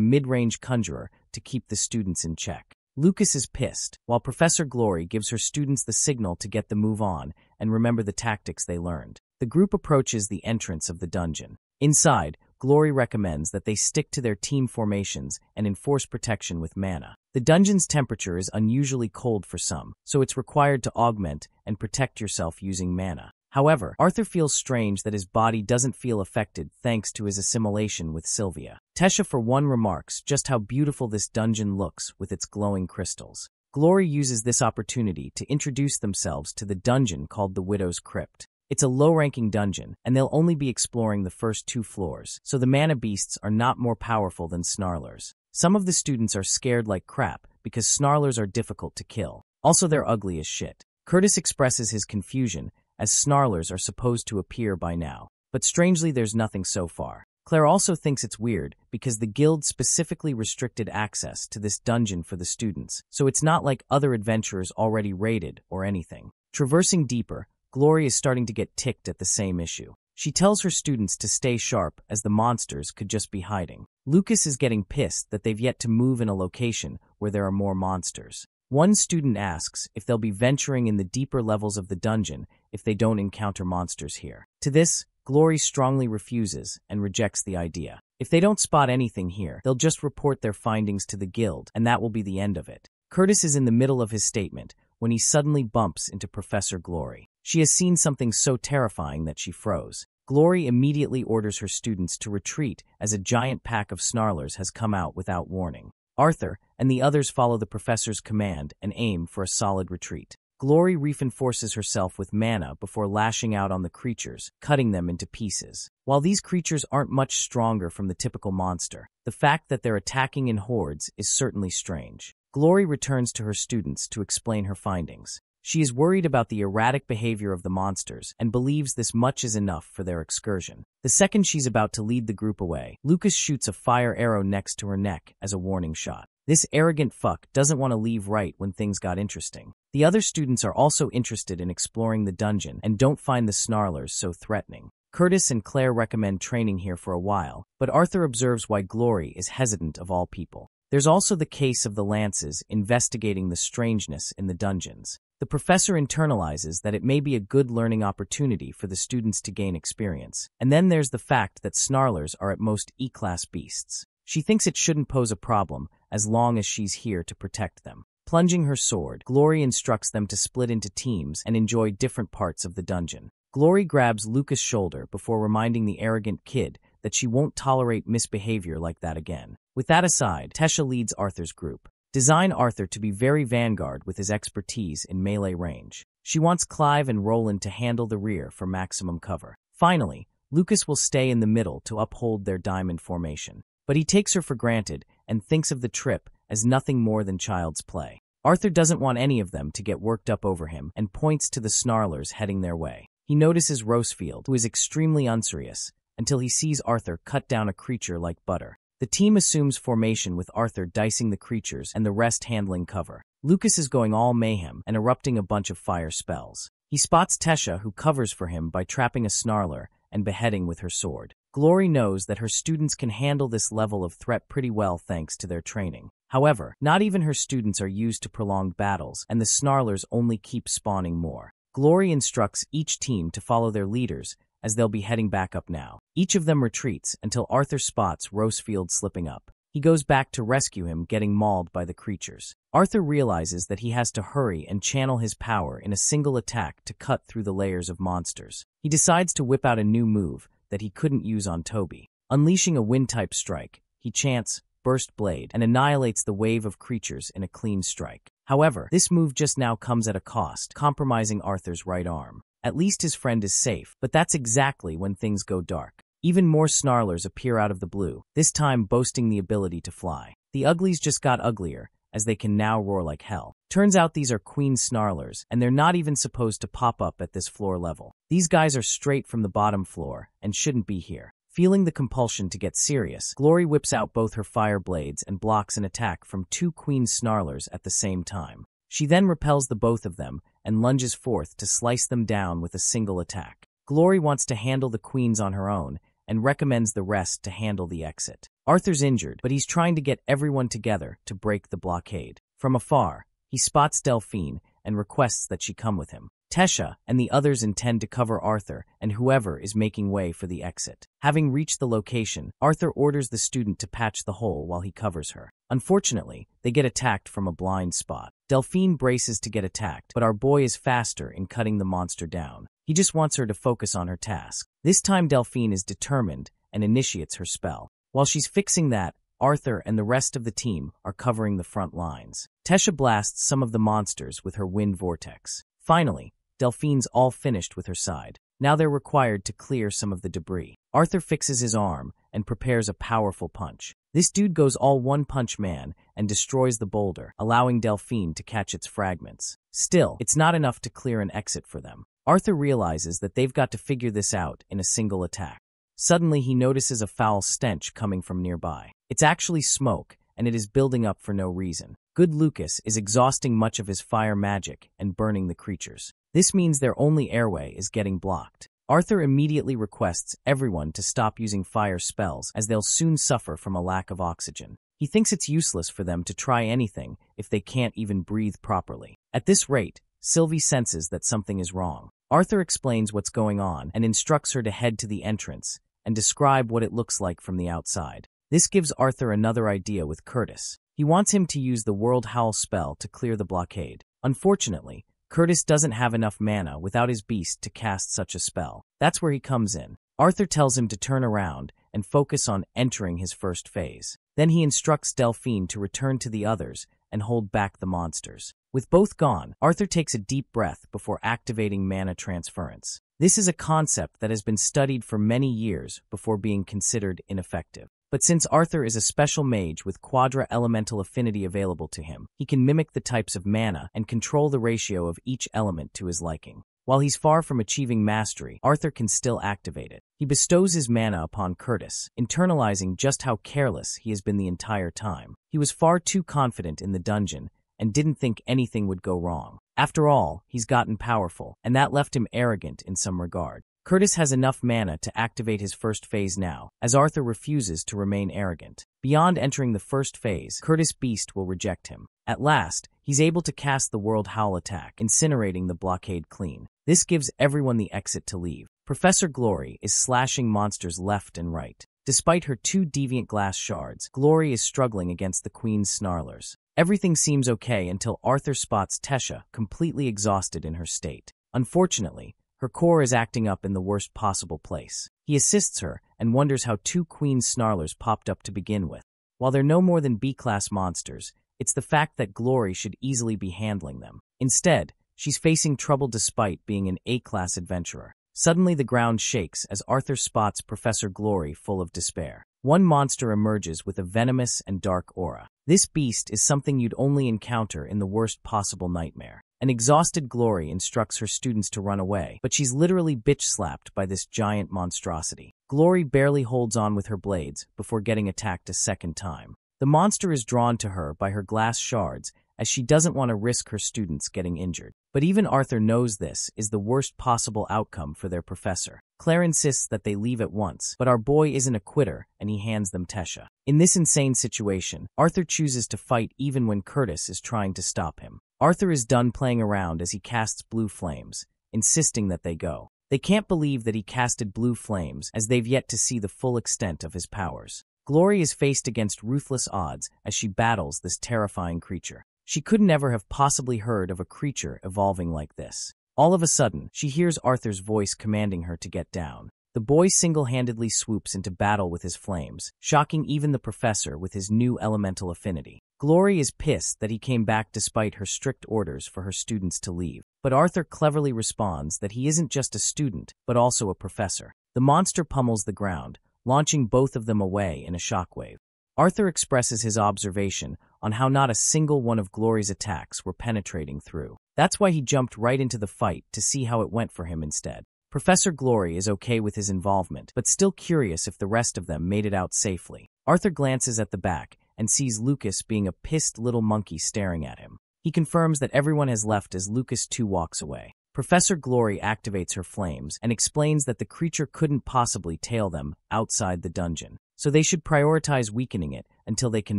mid-range conjurer to keep the students in check. Lucas is pissed, while Professor Glory gives her students the signal to get the move on and remember the tactics they learned. The group approaches the entrance of the dungeon. Inside, Glory recommends that they stick to their team formations and enforce protection with mana. The The dungeon's temperature is unusually cold for some, so it's required to augment and protect yourself using mana. However, Arthur feels strange that his body doesn't feel affected thanks to his assimilation with Sylvia. Tesha for one remarks just how beautiful this dungeon looks with its glowing crystals. Glory uses this opportunity to introduce themselves to the dungeon called the Widow's Crypt. It's a low-ranking dungeon, and they'll only be exploring the first 2 floors, so the mana beasts are not more powerful than snarlers. Some of the students are scared like crap because snarlers are difficult to kill. Also, they're ugly as shit. Curtis expresses his confusion, as snarlers are supposed to appear by now. But strangely, there's nothing so far. Claire also thinks it's weird because the guild specifically restricted access to this dungeon for the students, so it's not like other adventurers already raided or anything. Traversing deeper, Glory is starting to get ticked at the same issue. She tells her students to stay sharp as the monsters could just be hiding. Lucas is getting pissed that they've yet to move in a location where there are more monsters. One student asks if they'll be venturing in the deeper levels of the dungeon if they don't encounter monsters here. To this, Glory strongly refuses and rejects the idea. If they don't spot anything here, they'll just report their findings to the guild, and that will be the end of it. Curtis is in the middle of his statement when he suddenly bumps into Professor Glory. She has seen something so terrifying that she froze. Glory immediately orders her students to retreat as a giant pack of snarlers has come out without warning. Arthur and the others follow the professor's command and aim for a solid retreat. Glory reinforces herself with mana before lashing out on the creatures, cutting them into pieces. While these creatures aren't much stronger from the typical monster, the fact that they're attacking in hordes is certainly strange. Glory returns to her students to explain her findings. She is worried about the erratic behavior of the monsters and believes this much is enough for their excursion. The second she's about to lead the group away, Lucas shoots a fire arrow next to her neck as a warning shot. This arrogant fuck doesn't want to leave right when things got interesting. The other students are also interested in exploring the dungeon and don't find the snarlers so threatening. Curtis and Claire recommend training here for a while, but Arthur observes why Glory is hesitant of all people. There's also the case of the Lances investigating the strangeness in the dungeons. The professor internalizes that it may be a good learning opportunity for the students to gain experience. And then there's the fact that snarlers are at most E-class beasts. She thinks it shouldn't pose a problem as long as she's here to protect them. Plunging her sword, Glory instructs them to split into teams and enjoy different parts of the dungeon. Glory grabs Lucas' shoulder before reminding the arrogant kid that she won't tolerate misbehavior like that again. With that aside, Tesha leads Arthur's group. Design Arthur to be very vanguard with his expertise in melee range. She wants Clive and Roland to handle the rear for maximum cover. Finally, Lucas will stay in the middle to uphold their diamond formation. But he takes her for granted and thinks of the trip as nothing more than child's play. Arthur doesn't want any of them to get worked up over him and points to the snarlers heading their way. He notices Rosefield, who is extremely unserious, until he sees Arthur cut down a creature like butter. The team assumes formation with Arthur dicing the creatures and the rest handling cover. Lucas is going all mayhem and erupting a bunch of fire spells. He spots Tesha, who covers for him by trapping a snarler and beheading with her sword. Glory knows that her students can handle this level of threat pretty well thanks to their training. However, not even her students are used to prolonged battles, and the snarlers only keep spawning more. Glory instructs each team to follow their leaders, as they'll be heading back up now. Each of them retreats until Arthur spots Rosefield slipping up. He goes back to rescue him, getting mauled by the creatures. Arthur realizes that he has to hurry and channel his power in a single attack to cut through the layers of monsters. He decides to whip out a new move that he couldn't use on Toby. Unleashing a wind-type strike, he chants Burst Blade and annihilates the wave of creatures in a clean strike. However, this move just now comes at a cost, compromising Arthur's right arm. At least his friend is safe, but that's exactly when things go dark. Even more snarlers appear out of the blue, this time boasting the ability to fly. The uglies just got uglier, as they can now roar like hell. Turns out these are queen snarlers, and they're not even supposed to pop up at this floor level. These guys are straight from the bottom floor, and shouldn't be here. Feeling the compulsion to get serious, Glory whips out both her fire blades and blocks an attack from 2 queen snarlers at the same time. She then repels the both of them and lunges forth to slice them down with a single attack. Glory wants to handle the queens on her own and recommends the rest to handle the exit. Arthur's injured, but he's trying to get everyone together to break the blockade. From afar, he spots Delphine and requests that she come with him. Tesha and the others intend to cover Arthur and whoever is making way for the exit. Having reached the location, Arthur orders the student to patch the hole while he covers her. Unfortunately, they get attacked from a blind spot. Delphine braces to get attacked, but our boy is faster in cutting the monster down. He just wants her to focus on her task. This time Delphine is determined and initiates her spell. While she's fixing that, Arthur and the rest of the team are covering the front lines. Tesha blasts some of the monsters with her wind vortex. Finally, Delphine's all finished with her side. Now they're required to clear some of the debris. Arthur fixes his arm and prepares a powerful punch. This dude goes all one-punch man and destroys the boulder, allowing Delphine to catch its fragments. Still, it's not enough to clear an exit for them. Arthur realizes that they've got to figure this out in a single attack. Suddenly, he notices a foul stench coming from nearby. It's actually smoke, and it is building up for no reason. Good Lucas is exhausting much of his fire magic and burning the creatures. This means their only airway is getting blocked. Arthur immediately requests everyone to stop using fire spells as they'll soon suffer from a lack of oxygen. He thinks it's useless for them to try anything if they can't even breathe properly. At this rate, Sylvie senses that something is wrong. Arthur explains what's going on and instructs her to head to the entrance and describe what it looks like from the outside. This gives Arthur another idea with Curtis. He wants him to use the World Howl spell to clear the blockade. Unfortunately, Curtis doesn't have enough mana without his beast to cast such a spell. That's where he comes in. Arthur tells him to turn around and focus on entering his first phase. Then he instructs Delphine to return to the others and hold back the monsters. With both gone, Arthur takes a deep breath before activating mana transference. This is a concept that has been studied for many years before being considered ineffective. But since Arthur is a special mage with quadra-elemental affinity available to him, he can mimic the types of mana and control the ratio of each element to his liking. While he's far from achieving mastery, Arthur can still activate it. He bestows his mana upon Curtis, internalizing just how careless he has been the entire time. He was far too confident in the dungeon and didn't think anything would go wrong. After all, he's gotten powerful, and that left him arrogant in some regard. Curtis has enough mana to activate his first phase now, as Arthur refuses to remain arrogant. Beyond entering the first phase, Curtis' beast will reject him. At last, he's able to cast the World Howl attack, incinerating the blockade clean. This gives everyone the exit to leave. Professor Glory is slashing monsters left and right. Despite her 2 deviant glass shards, Glory is struggling against the Queen's snarlers. Everything seems okay until Arthur spots Tesha completely exhausted in her state. Unfortunately, her core is acting up in the worst possible place. He assists her and wonders how 2 Queen's snarlers popped up to begin with. While they're no more than B-class monsters, it's the fact that Glory should easily be handling them. Instead, she's facing trouble despite being an A-class adventurer. Suddenly the ground shakes as Arthur spots Professor Glory full of despair. One monster emerges with a venomous and dark aura. This beast is something you'd only encounter in the worst possible nightmare. An exhausted Glory instructs her students to run away, but she's literally bitch-slapped by this giant monstrosity. Glory barely holds on with her blades before getting attacked a second time. The monster is drawn to her by her glass shards as she doesn't want to risk her students getting injured. But even Arthur knows this is the worst possible outcome for their professor. Claire insists that they leave at once, but our boy isn't a quitter and he hands them Tesha. In this insane situation, Arthur chooses to fight even when Curtis is trying to stop him. Arthur is done playing around as he casts blue flames, insisting that they go. They can't believe that he casted blue flames as they've yet to see the full extent of his powers. Glory is faced against ruthless odds as she battles this terrifying creature. She could never have possibly heard of a creature evolving like this. All of a sudden, she hears Arthur's voice commanding her to get down. The boy single-handedly swoops into battle with his flames, shocking even the professor with his new elemental affinity. Glory is pissed that he came back despite her strict orders for her students to leave. But Arthur cleverly responds that he isn't just a student, but also a professor. The monster pummels the ground, launching both of them away in a shockwave. Arthur expresses his observation on how not a single one of Glory's attacks were penetrating through. That's why he jumped right into the fight to see how it went for him instead. Professor Glory is okay with his involvement, but still curious if the rest of them made it out safely. Arthur glances at the back and sees Lucas being a pissed little monkey staring at him. He confirms that everyone has left as Lucas too walks away. Professor Glory activates her flames and explains that the creature couldn't possibly tail them outside the dungeon, so they should prioritize weakening it until they can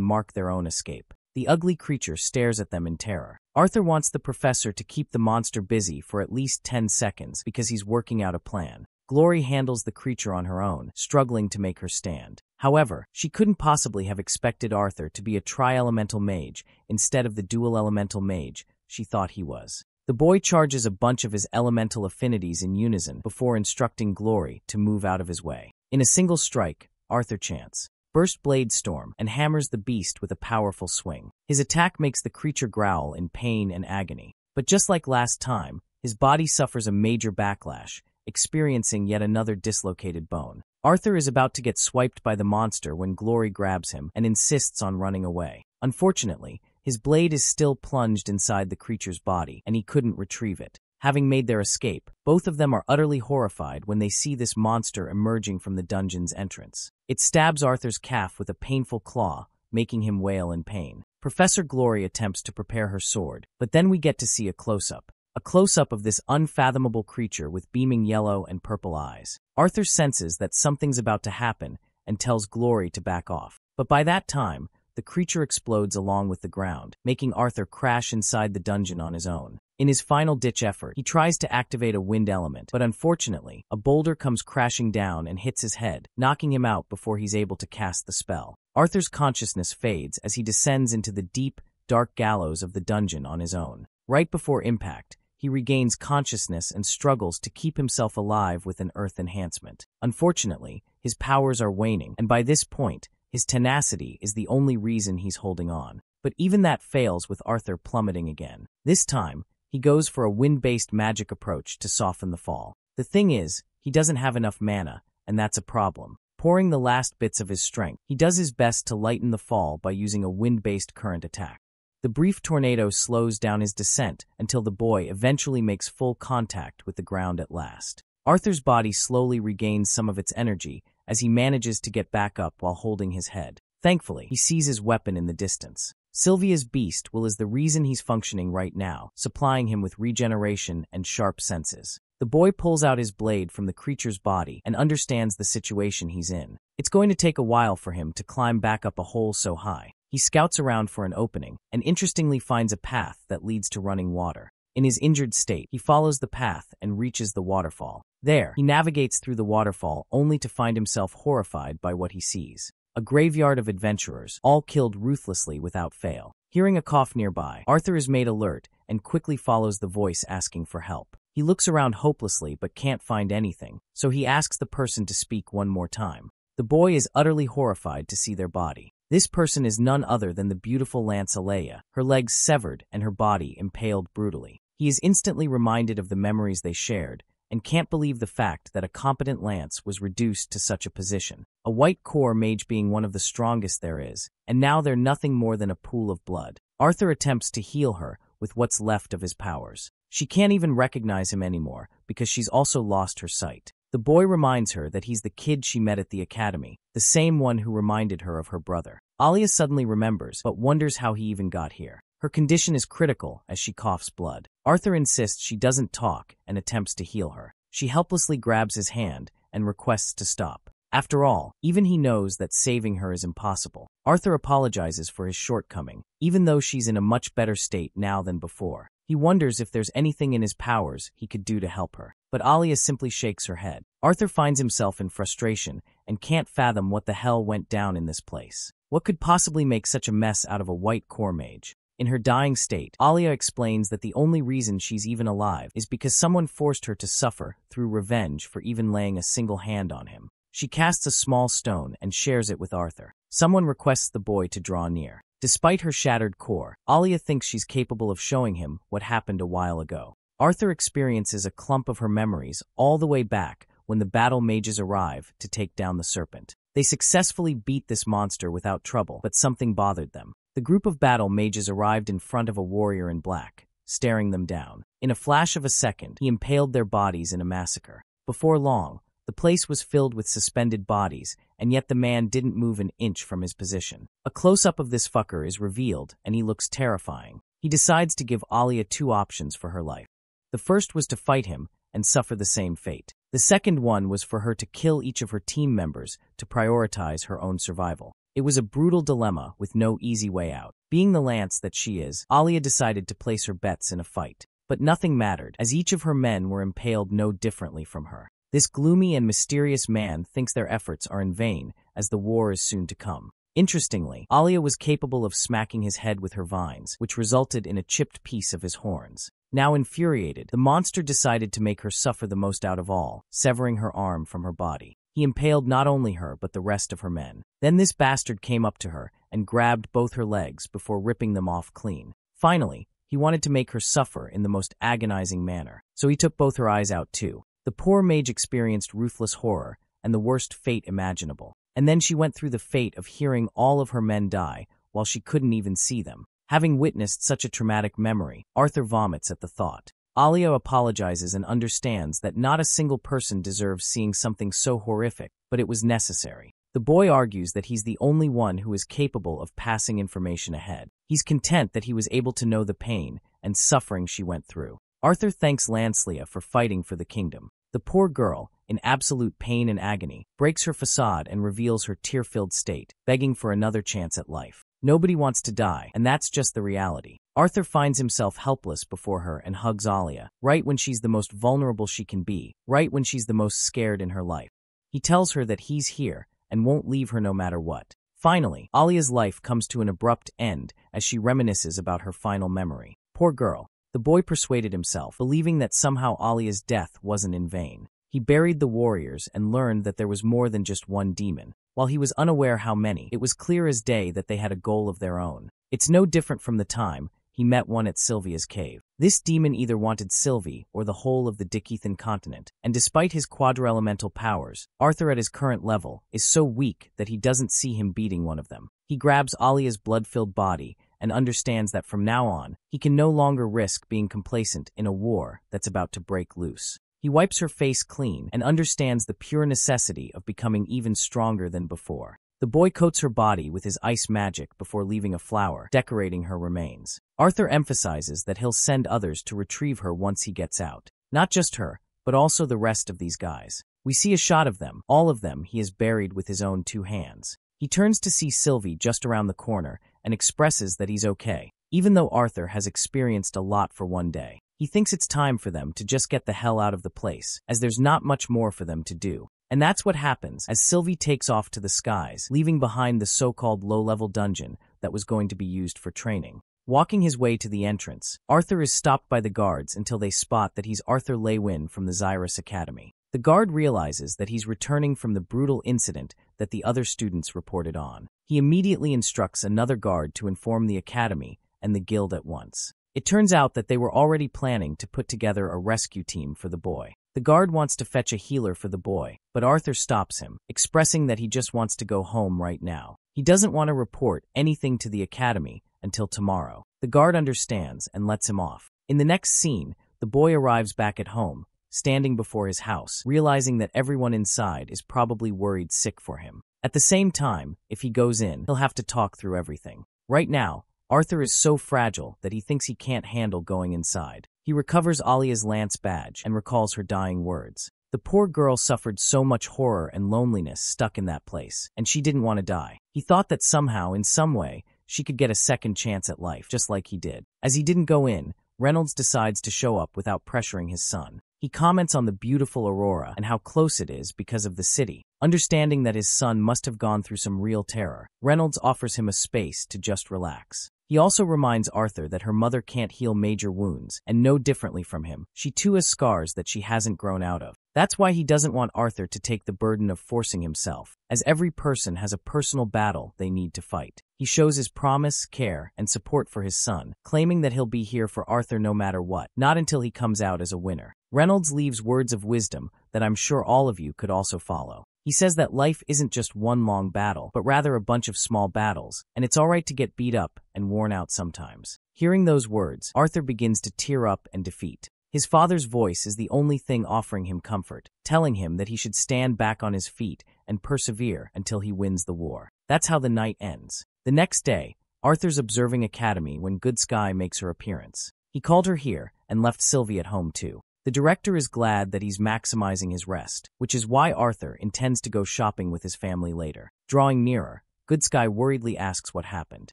mark their own escape. The ugly creature stares at them in terror. Arthur wants the professor to keep the monster busy for at least 10 seconds because he's working out a plan. Glory handles the creature on her own, struggling to make her stand. However, she couldn't possibly have expected Arthur to be a tri-elemental mage instead of the dual elemental mage she thought he was. The boy charges a bunch of his elemental affinities in unison before instructing Glory to move out of his way. In a single strike, Arthur chants, "Burst Blade Storm," and hammers the beast with a powerful swing. His attack makes the creature growl in pain and agony. But just like last time, his body suffers a major backlash, experiencing yet another dislocated bone. Arthur is about to get swiped by the monster when Glory grabs him and insists on running away. Unfortunately, his blade is still plunged inside the creature's body, and he couldn't retrieve it. Having made their escape, both of them are utterly horrified when they see this monster emerging from the dungeon's entrance. It stabs Arthur's calf with a painful claw, making him wail in pain. Professor Glory attempts to prepare her sword, but then we get to see a close-up. A close-up of this unfathomable creature with beaming yellow and purple eyes. Arthur senses that something's about to happen and tells Glory to back off. But by that time, the creature explodes along with the ground, making Arthur crash inside the dungeon on his own. In his final-ditch effort, he tries to activate a wind element, but unfortunately, a boulder comes crashing down and hits his head, knocking him out before he's able to cast the spell. Arthur's consciousness fades as he descends into the deep, dark gallows of the dungeon on his own. Right before impact, he regains consciousness and struggles to keep himself alive with an earth enhancement. Unfortunately, his powers are waning, and by this point, his tenacity is the only reason he's holding on. But even that fails with Arthur plummeting again. This time, he goes for a wind-based magic approach to soften the fall. The thing is, he doesn't have enough mana, and that's a problem. Pouring the last bits of his strength, he does his best to lighten the fall by using a wind-based current attack. The brief tornado slows down his descent until the boy eventually makes full contact with the ground at last. Arthur's body slowly regains some of its energy as he manages to get back up while holding his head. Thankfully, he sees his weapon in the distance. Sylvia's beast will is the reason he's functioning right now, supplying him with regeneration and sharp senses. The boy pulls out his blade from the creature's body and understands the situation he's in. It's going to take a while for him to climb back up a hole so high. He scouts around for an opening, and interestingly finds a path that leads to running water. In his injured state, he follows the path and reaches the waterfall. There, he navigates through the waterfall only to find himself horrified by what he sees. A graveyard of adventurers, all killed ruthlessly without fail. Hearing a cough nearby, Arthur is made alert and quickly follows the voice asking for help. He looks around hopelessly but can't find anything, so he asks the person to speak one more time. The boy is utterly horrified to see their body. This person is none other than the beautiful Lancelea, her legs severed and her body impaled brutally. He is instantly reminded of the memories they shared, and can't believe the fact that a competent lance was reduced to such a position. A white core mage being one of the strongest there is, and now they're nothing more than a pool of blood. Arthur attempts to heal her with what's left of his powers. She can't even recognize him anymore because she's also lost her sight. The boy reminds her that he's the kid she met at the academy, the same one who reminded her of her brother. Alia suddenly remembers, but wonders how he even got here. Her condition is critical as she coughs blood. Arthur insists she doesn't talk and attempts to heal her. She helplessly grabs his hand and requests to stop. After all, even he knows that saving her is impossible. Arthur apologizes for his shortcoming, even though she's in a much better state now than before. He wonders if there's anything in his powers he could do to help her, but Alia simply shakes her head. Arthur finds himself in frustration and can't fathom what the hell went down in this place. What could possibly make such a mess out of a white core mage? In her dying state, Alia explains that the only reason she's even alive is because someone forced her to suffer through revenge for even laying a single hand on him. She casts a small stone and shares it with Arthur. Someone requests the boy to draw near. Despite her shattered core, Alia thinks she's capable of showing him what happened a while ago. Arthur experiences a clump of her memories all the way back when the battle mages arrive to take down the serpent. They successfully beat this monster without trouble, but something bothered them. The group of battle mages arrived in front of a warrior in black, staring them down. In a flash of a second, he impaled their bodies in a massacre. Before long, the place was filled with suspended bodies, and yet the man didn't move an inch from his position. A close-up of this fucker is revealed, and he looks terrifying. He decides to give Alia two options for her life. The first was to fight him and suffer the same fate. The second one was for her to kill each of her team members to prioritize her own survival. It was a brutal dilemma with no easy way out. Being the lance that she is, Alia decided to place her bets in a fight. But nothing mattered, as each of her men were impaled no differently from her. This gloomy and mysterious man thinks their efforts are in vain, as the war is soon to come. Interestingly, Alia was capable of smacking his head with her vines, which resulted in a chipped piece of his horns. Now infuriated, the monster decided to make her suffer the most out of all, severing her arm from her body. He impaled not only her but the rest of her men. Then this bastard came up to her and grabbed both her legs before ripping them off clean. Finally, he wanted to make her suffer in the most agonizing manner, so he took both her eyes out too. The poor mage experienced ruthless horror and the worst fate imaginable. And then she went through the fate of hearing all of her men die while she couldn't even see them. Having witnessed such a traumatic memory, Arthur vomits at the thought. Alia apologizes and understands that not a single person deserves seeing something so horrific, but it was necessary. The boy argues that he's the only one who is capable of passing information ahead. He's content that he was able to know the pain and suffering she went through. Arthur thanks Lancelea for fighting for the kingdom. The poor girl, in absolute pain and agony, breaks her facade and reveals her tear-filled state, begging for another chance at life. Nobody wants to die, and that's just the reality. Arthur finds himself helpless before her and hugs Alia, right when she's the most vulnerable she can be, right when she's the most scared in her life. He tells her that he's here and won't leave her no matter what. Finally, Alia's life comes to an abrupt end as she reminisces about her final memory. Poor girl. The boy persuaded himself, believing that somehow Alia's death wasn't in vain. He buried the warriors and learned that there was more than just one demon. While he was unaware how many, it was clear as day that they had a goal of their own. It's no different from the time he met one at Sylvia's cave. This demon either wanted Sylvie or the whole of the Dicethan continent, and despite his quadri-elemental powers, Arthur at his current level is so weak that he doesn't see him beating one of them. He grabs Alia's blood-filled body and understands that from now on, he can no longer risk being complacent in a war that's about to break loose. He wipes her face clean and understands the pure necessity of becoming even stronger than before. The boy coats her body with his ice magic before leaving a flower, decorating her remains. Arthur emphasizes that he'll send others to retrieve her once he gets out. Not just her, but also the rest of these guys. We see a shot of them, all of them he has buried with his own 2 hands. He turns to see Sylvie just around the corner and expresses that he's okay. Even though Arthur has experienced a lot for one day, he thinks it's time for them to just get the hell out of the place, as there's not much more for them to do. And that's what happens as Sylvie takes off to the skies, leaving behind the so-called low-level dungeon that was going to be used for training. Walking his way to the entrance, Arthur is stopped by the guards until they spot that he's Arthur Leywin from the Xyrus Academy. The guard realizes that he's returning from the brutal incident that the other students reported on. He immediately instructs another guard to inform the academy and the guild at once. It turns out that they were already planning to put together a rescue team for the boy. The guard wants to fetch a healer for the boy, but Arthur stops him, expressing that he just wants to go home right now. He doesn't want to report anything to the academy until tomorrow. The guard understands and lets him off. In the next scene, the boy arrives back at home, standing before his house, realizing that everyone inside is probably worried sick for him. At the same time, if he goes in, he'll have to talk through everything. Right now, Arthur is so fragile that he thinks he can't handle going inside. He recovers Alia's lance badge and recalls her dying words. The poor girl suffered so much horror and loneliness stuck in that place, and she didn't want to die. He thought that somehow, in some way, she could get a second chance at life, just like he did. As he didn't go in, Reynolds decides to show up without pressuring his son. He comments on the beautiful aurora and how close it is because of the city. Understanding that his son must have gone through some real terror, Reynolds offers him a space to just relax. He also reminds Arthur that her mother can't heal major wounds, and no differently from him, she too has scars that she hasn't grown out of. That's why he doesn't want Arthur to take the burden of forcing himself, as every person has a personal battle they need to fight. He shows his promise, care, and support for his son, claiming that he'll be here for Arthur no matter what, not until he comes out as a winner. Reynolds leaves words of wisdom that I'm sure all of you could also follow. He says that life isn't just one long battle, but rather a bunch of small battles, and it's alright to get beat up and worn out sometimes. Hearing those words, Arthur begins to tear up in defeat. His father's voice is the only thing offering him comfort, telling him that he should stand back on his feet and persevere until he wins the war. That's how the night ends. The next day, Arthur's observing academy when Good Sky makes her appearance. He called her here and left Sylvie at home too. The director is glad that he's maximizing his rest, which is why Arthur intends to go shopping with his family later. Drawing nearer, Good Sky worriedly asks what happened.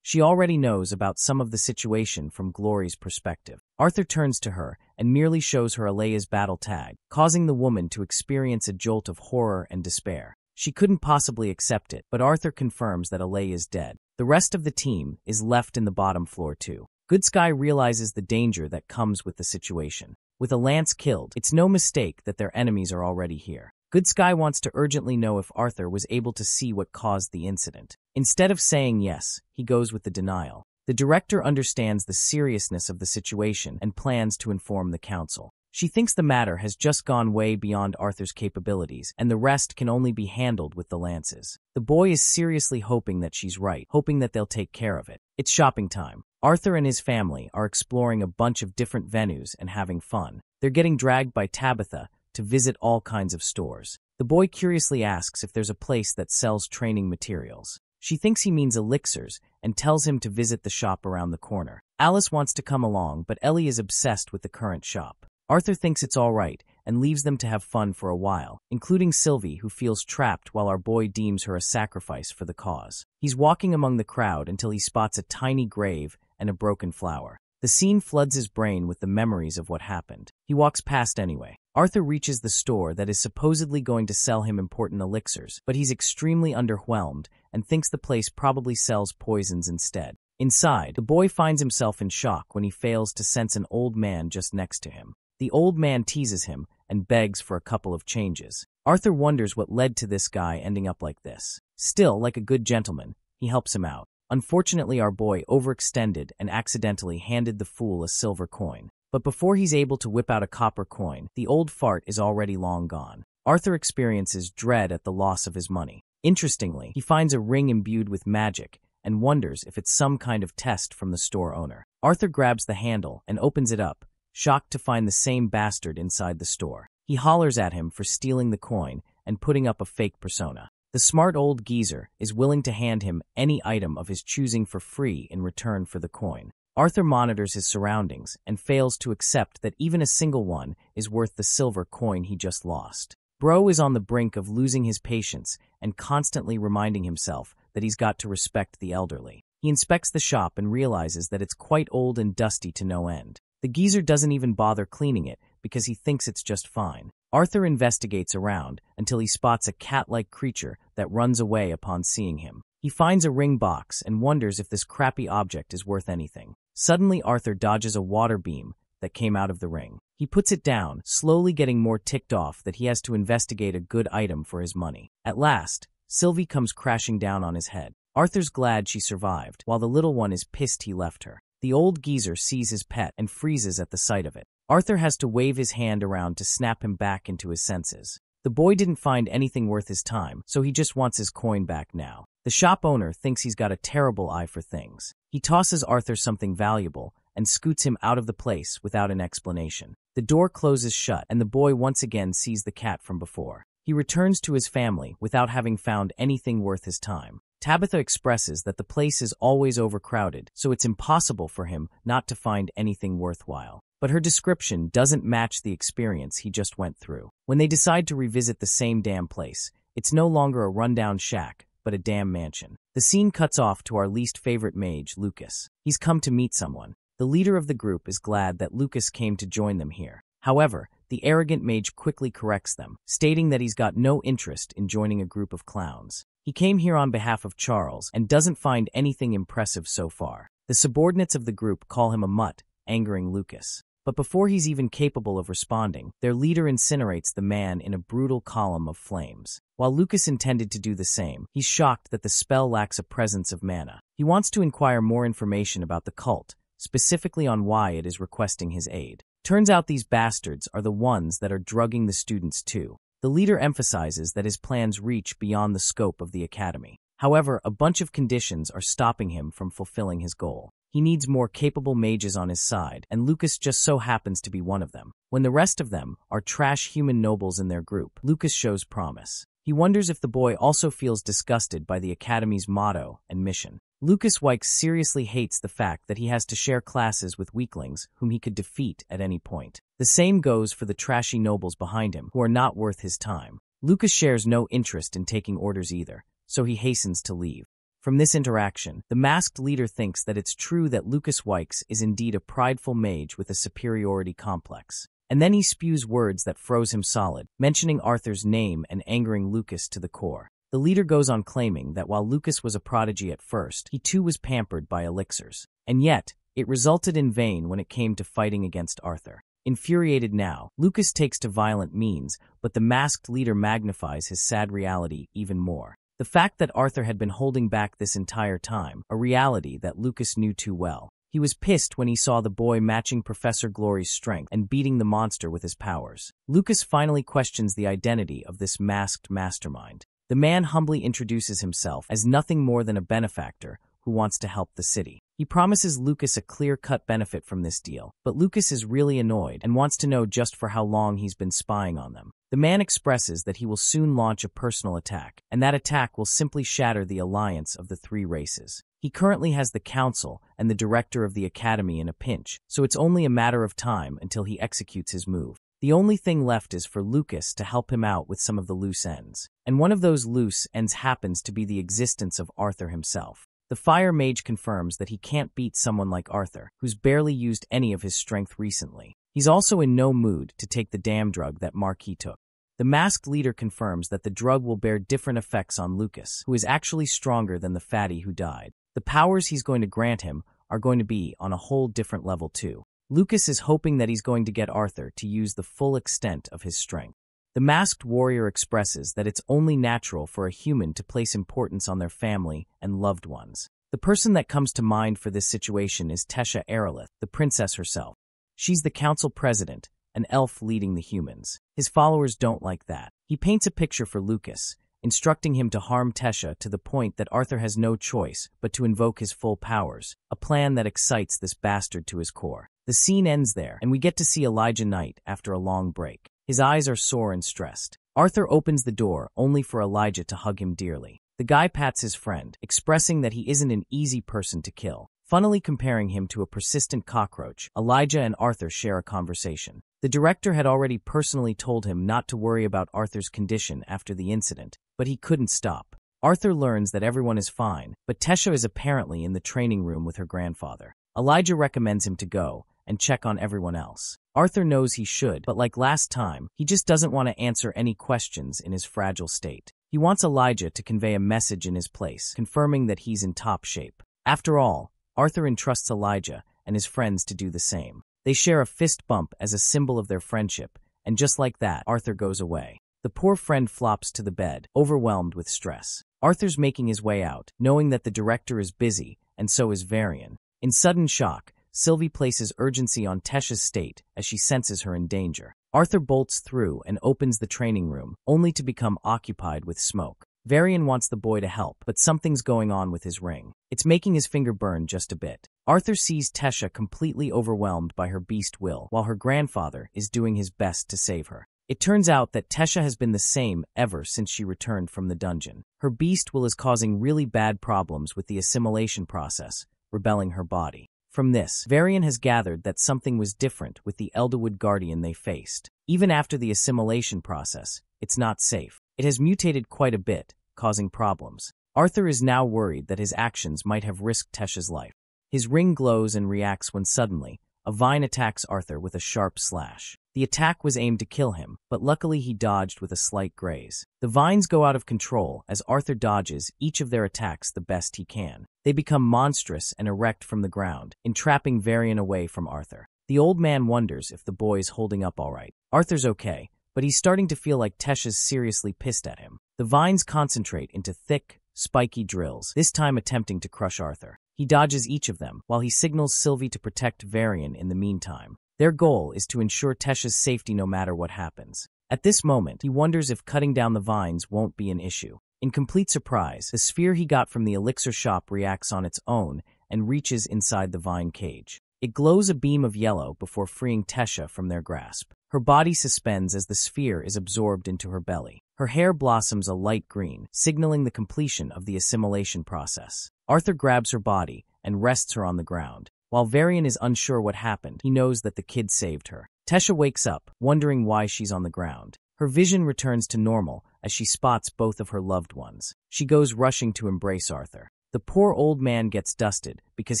She already knows about some of the situation from Glory's perspective. Arthur turns to her and merely shows her Alea's battle tag, causing the woman to experience a jolt of horror and despair. She couldn't possibly accept it, but Arthur confirms that Alea is dead. The rest of the team is left in the bottom floor too. Good Sky realizes the danger that comes with the situation. With a lance killed, it's no mistake that their enemies are already here. Good Sky wants to urgently know if Arthur was able to see what caused the incident. Instead of saying yes, he goes with the denial. The director understands the seriousness of the situation and plans to inform the council. She thinks the matter has just gone way beyond Arthur's capabilities, and the rest can only be handled with the lances. The boy is seriously hoping that she's right, hoping that they'll take care of it. It's shopping time. Arthur and his family are exploring a bunch of different venues and having fun. They're getting dragged by Tabitha to visit all kinds of stores. The boy curiously asks if there's a place that sells training materials. She thinks he means elixirs and tells him to visit the shop around the corner. Alice wants to come along, but Ellie is obsessed with the current shop. Arthur thinks it's all right and leaves them to have fun for a while, including Sylvie, who feels trapped while our boy deems her a sacrifice for the cause. He's walking among the crowd until he spots a tiny grave and a broken flower. The scene floods his brain with the memories of what happened. He walks past anyway. Arthur reaches the store that is supposedly going to sell him important elixirs, but he's extremely underwhelmed and thinks the place probably sells poisons instead. Inside, the boy finds himself in shock when he fails to sense an old man just next to him. The old man teases him and begs for a couple of changes. Arthur wonders what led to this guy ending up like this. Still, like a good gentleman, he helps him out. Unfortunately, our boy overextended and accidentally handed the fool a silver coin. But before he's able to whip out a copper coin, the old fart is already long gone. Arthur experiences dread at the loss of his money. Interestingly, he finds a ring imbued with magic and wonders if it's some kind of test from the store owner. Arthur grabs the handle and opens it up, shocked to find the same bastard inside the store. He hollers at him for stealing the coin and putting up a fake persona. The smart old geezer is willing to hand him any item of his choosing for free in return for the coin. Arthur monitors his surroundings and fails to accept that even a single one is worth the silver coin he just lost. Bro is on the brink of losing his patience and constantly reminding himself that he's got to respect the elderly. He inspects the shop and realizes that it's quite old and dusty to no end. The geezer doesn't even bother cleaning it because he thinks it's just fine. Arthur investigates around until he spots a cat-like creature that runs away upon seeing him. He finds a ring box and wonders if this crappy object is worth anything. Suddenly, Arthur dodges a water beam that came out of the ring. He puts it down, slowly getting more ticked off that he has to investigate a good item for his money. At last, Sylvie comes crashing down on his head. Arthur's glad she survived, while the little one is pissed he left her. The old geezer sees his pet and freezes at the sight of it. Arthur has to wave his hand around to snap him back into his senses. The boy didn't find anything worth his time, so he just wants his coin back now. The shop owner thinks he's got a terrible eye for things. He tosses Arthur something valuable and scoots him out of the place without an explanation. The door closes shut, and the boy once again sees the cat from before. He returns to his family without having found anything worth his time. Tabitha expresses that the place is always overcrowded, so it's impossible for him not to find anything worthwhile. But her description doesn't match the experience he just went through. When they decide to revisit the same damn place, it's no longer a rundown shack, but a damn mansion. The scene cuts off to our least favorite mage, Lucas. He's come to meet someone. The leader of the group is glad that Lucas came to join them here. However, the arrogant mage quickly corrects them, stating that he's got no interest in joining a group of clowns. He came here on behalf of Charles and doesn't find anything impressive so far. The subordinates of the group call him a mutt, angering Lucas. But before he's even capable of responding, their leader incinerates the man in a brutal column of flames. While Lucas intended to do the same, he's shocked that the spell lacks a presence of mana. He wants to inquire more information about the cult, specifically on why it is requesting his aid. Turns out these bastards are the ones that are drugging the students too. The leader emphasizes that his plans reach beyond the scope of the academy. However, a bunch of conditions are stopping him from fulfilling his goal. He needs more capable mages on his side, and Lucas just so happens to be one of them. When the rest of them are trash human nobles in their group, Lucas shows promise. He wonders if the boy also feels disgusted by the academy's motto and mission. Lucas Wykes seriously hates the fact that he has to share classes with weaklings whom he could defeat at any point. The same goes for the trashy nobles behind him, who are not worth his time. Lucas shares no interest in taking orders either, so he hastens to leave. From this interaction, the masked leader thinks that it's true that Lucas Wykes is indeed a prideful mage with a superiority complex. And then he spews words that froze him solid, mentioning Arthur's name and angering Lucas to the core. The leader goes on claiming that while Lucas was a prodigy at first, he too was pampered by elixirs. And yet, it resulted in vain when it came to fighting against Arthur. Infuriated now, Lucas takes to violent means, but the masked leader magnifies his sad reality even more. The fact that Arthur had been holding back this entire time, a reality that Lucas knew too well. He was pissed when he saw the boy matching Professor Glory's strength and beating the monster with his powers. Lucas finally questions the identity of this masked mastermind. The man humbly introduces himself as nothing more than a benefactor who wants to help the city. He promises Lucas a clear-cut benefit from this deal, but Lucas is really annoyed and wants to know just for how long he's been spying on them. The man expresses that he will soon launch a personal attack, and that attack will simply shatter the alliance of the three races. He currently has the council and the director of the academy in a pinch, so it's only a matter of time until he executes his move. The only thing left is for Lucas to help him out with some of the loose ends. And one of those loose ends happens to be the existence of Arthur himself. The fire mage confirms that he can't beat someone like Arthur, who's barely used any of his strength recently. He's also in no mood to take the damn drug that Marquis took. The masked leader confirms that the drug will bear different effects on Lucas, who is actually stronger than the fatty who died. The powers he's going to grant him are going to be on a whole different level too. Lucas is hoping that he's going to get Arthur to use the full extent of his strength. The masked warrior expresses that it's only natural for a human to place importance on their family and loved ones. The person that comes to mind for this situation is Tesha Aerolith, the princess herself. She's the council president, an elf leading the humans. His followers don't like that. He paints a picture for Lucas, instructing him to harm Tesha to the point that Arthur has no choice but to invoke his full powers, a plan that excites this bastard to his core. The scene ends there, and we get to see Elijah Knight after a long break. His eyes are sore and stressed. Arthur opens the door, only for Elijah to hug him dearly. The guy pats his friend, expressing that he isn't an easy person to kill. Funnily comparing him to a persistent cockroach, Elijah and Arthur share a conversation. The director had already personally told him not to worry about Arthur's condition after the incident, but he couldn't stop. Arthur learns that everyone is fine, but Tesha is apparently in the training room with her grandfather. Elijah recommends him to go and check on everyone else. Arthur knows he should, but like last time, he just doesn't want to answer any questions in his fragile state. He wants Elijah to convey a message in his place, confirming that he's in top shape. After all, Arthur entrusts Elijah and his friends to do the same. They share a fist bump as a symbol of their friendship, and just like that, Arthur goes away. The poor friend flops to the bed, overwhelmed with stress. Arthur's making his way out, knowing that the director is busy, and so is Varian. In sudden shock, Sylvie places urgency on Tesha's state as she senses her in danger. Arthur bolts through and opens the training room, only to become occupied with smoke. Varian wants the boy to help, but something's going on with his ring. It's making his finger burn just a bit. Arthur sees Tesha completely overwhelmed by her beast will, while her grandfather is doing his best to save her. It turns out that Tesha has been the same ever since she returned from the dungeon. Her beast will is causing really bad problems with the assimilation process, rebelling her body. From this, Varian has gathered that something was different with the Elderwood Guardian they faced. Even after the assimilation process, it's not safe. It has mutated quite a bit, causing problems. Arthur is now worried that his actions might have risked Tesha's life. His ring glows and reacts when suddenly, a vine attacks Arthur with a sharp slash. The attack was aimed to kill him, but luckily he dodged with a slight graze. The vines go out of control as Arthur dodges each of their attacks the best he can. They become monstrous and erect from the ground, entrapping Varian away from Arthur. The old man wonders if the boy's holding up all right. Arthur's okay, but he's starting to feel like Tesha's seriously pissed at him. The vines concentrate into thick, spiky drills, this time attempting to crush Arthur. He dodges each of them, while he signals Sylvie to protect Varian in the meantime. Their goal is to ensure Tesha's safety no matter what happens. At this moment, he wonders if cutting down the vines won't be an issue. In complete surprise, the sphere he got from the elixir shop reacts on its own and reaches inside the vine cage. It glows a beam of yellow before freeing Tesha from their grasp. Her body suspends as the sphere is absorbed into her belly. Her hair blossoms a light green, signaling the completion of the assimilation process. Arthur grabs her body and rests her on the ground. While Varian is unsure what happened, he knows that the kid saved her. Tesha wakes up, wondering why she's on the ground. Her vision returns to normal as she spots both of her loved ones. She goes rushing to embrace Arthur. The poor old man gets dusted because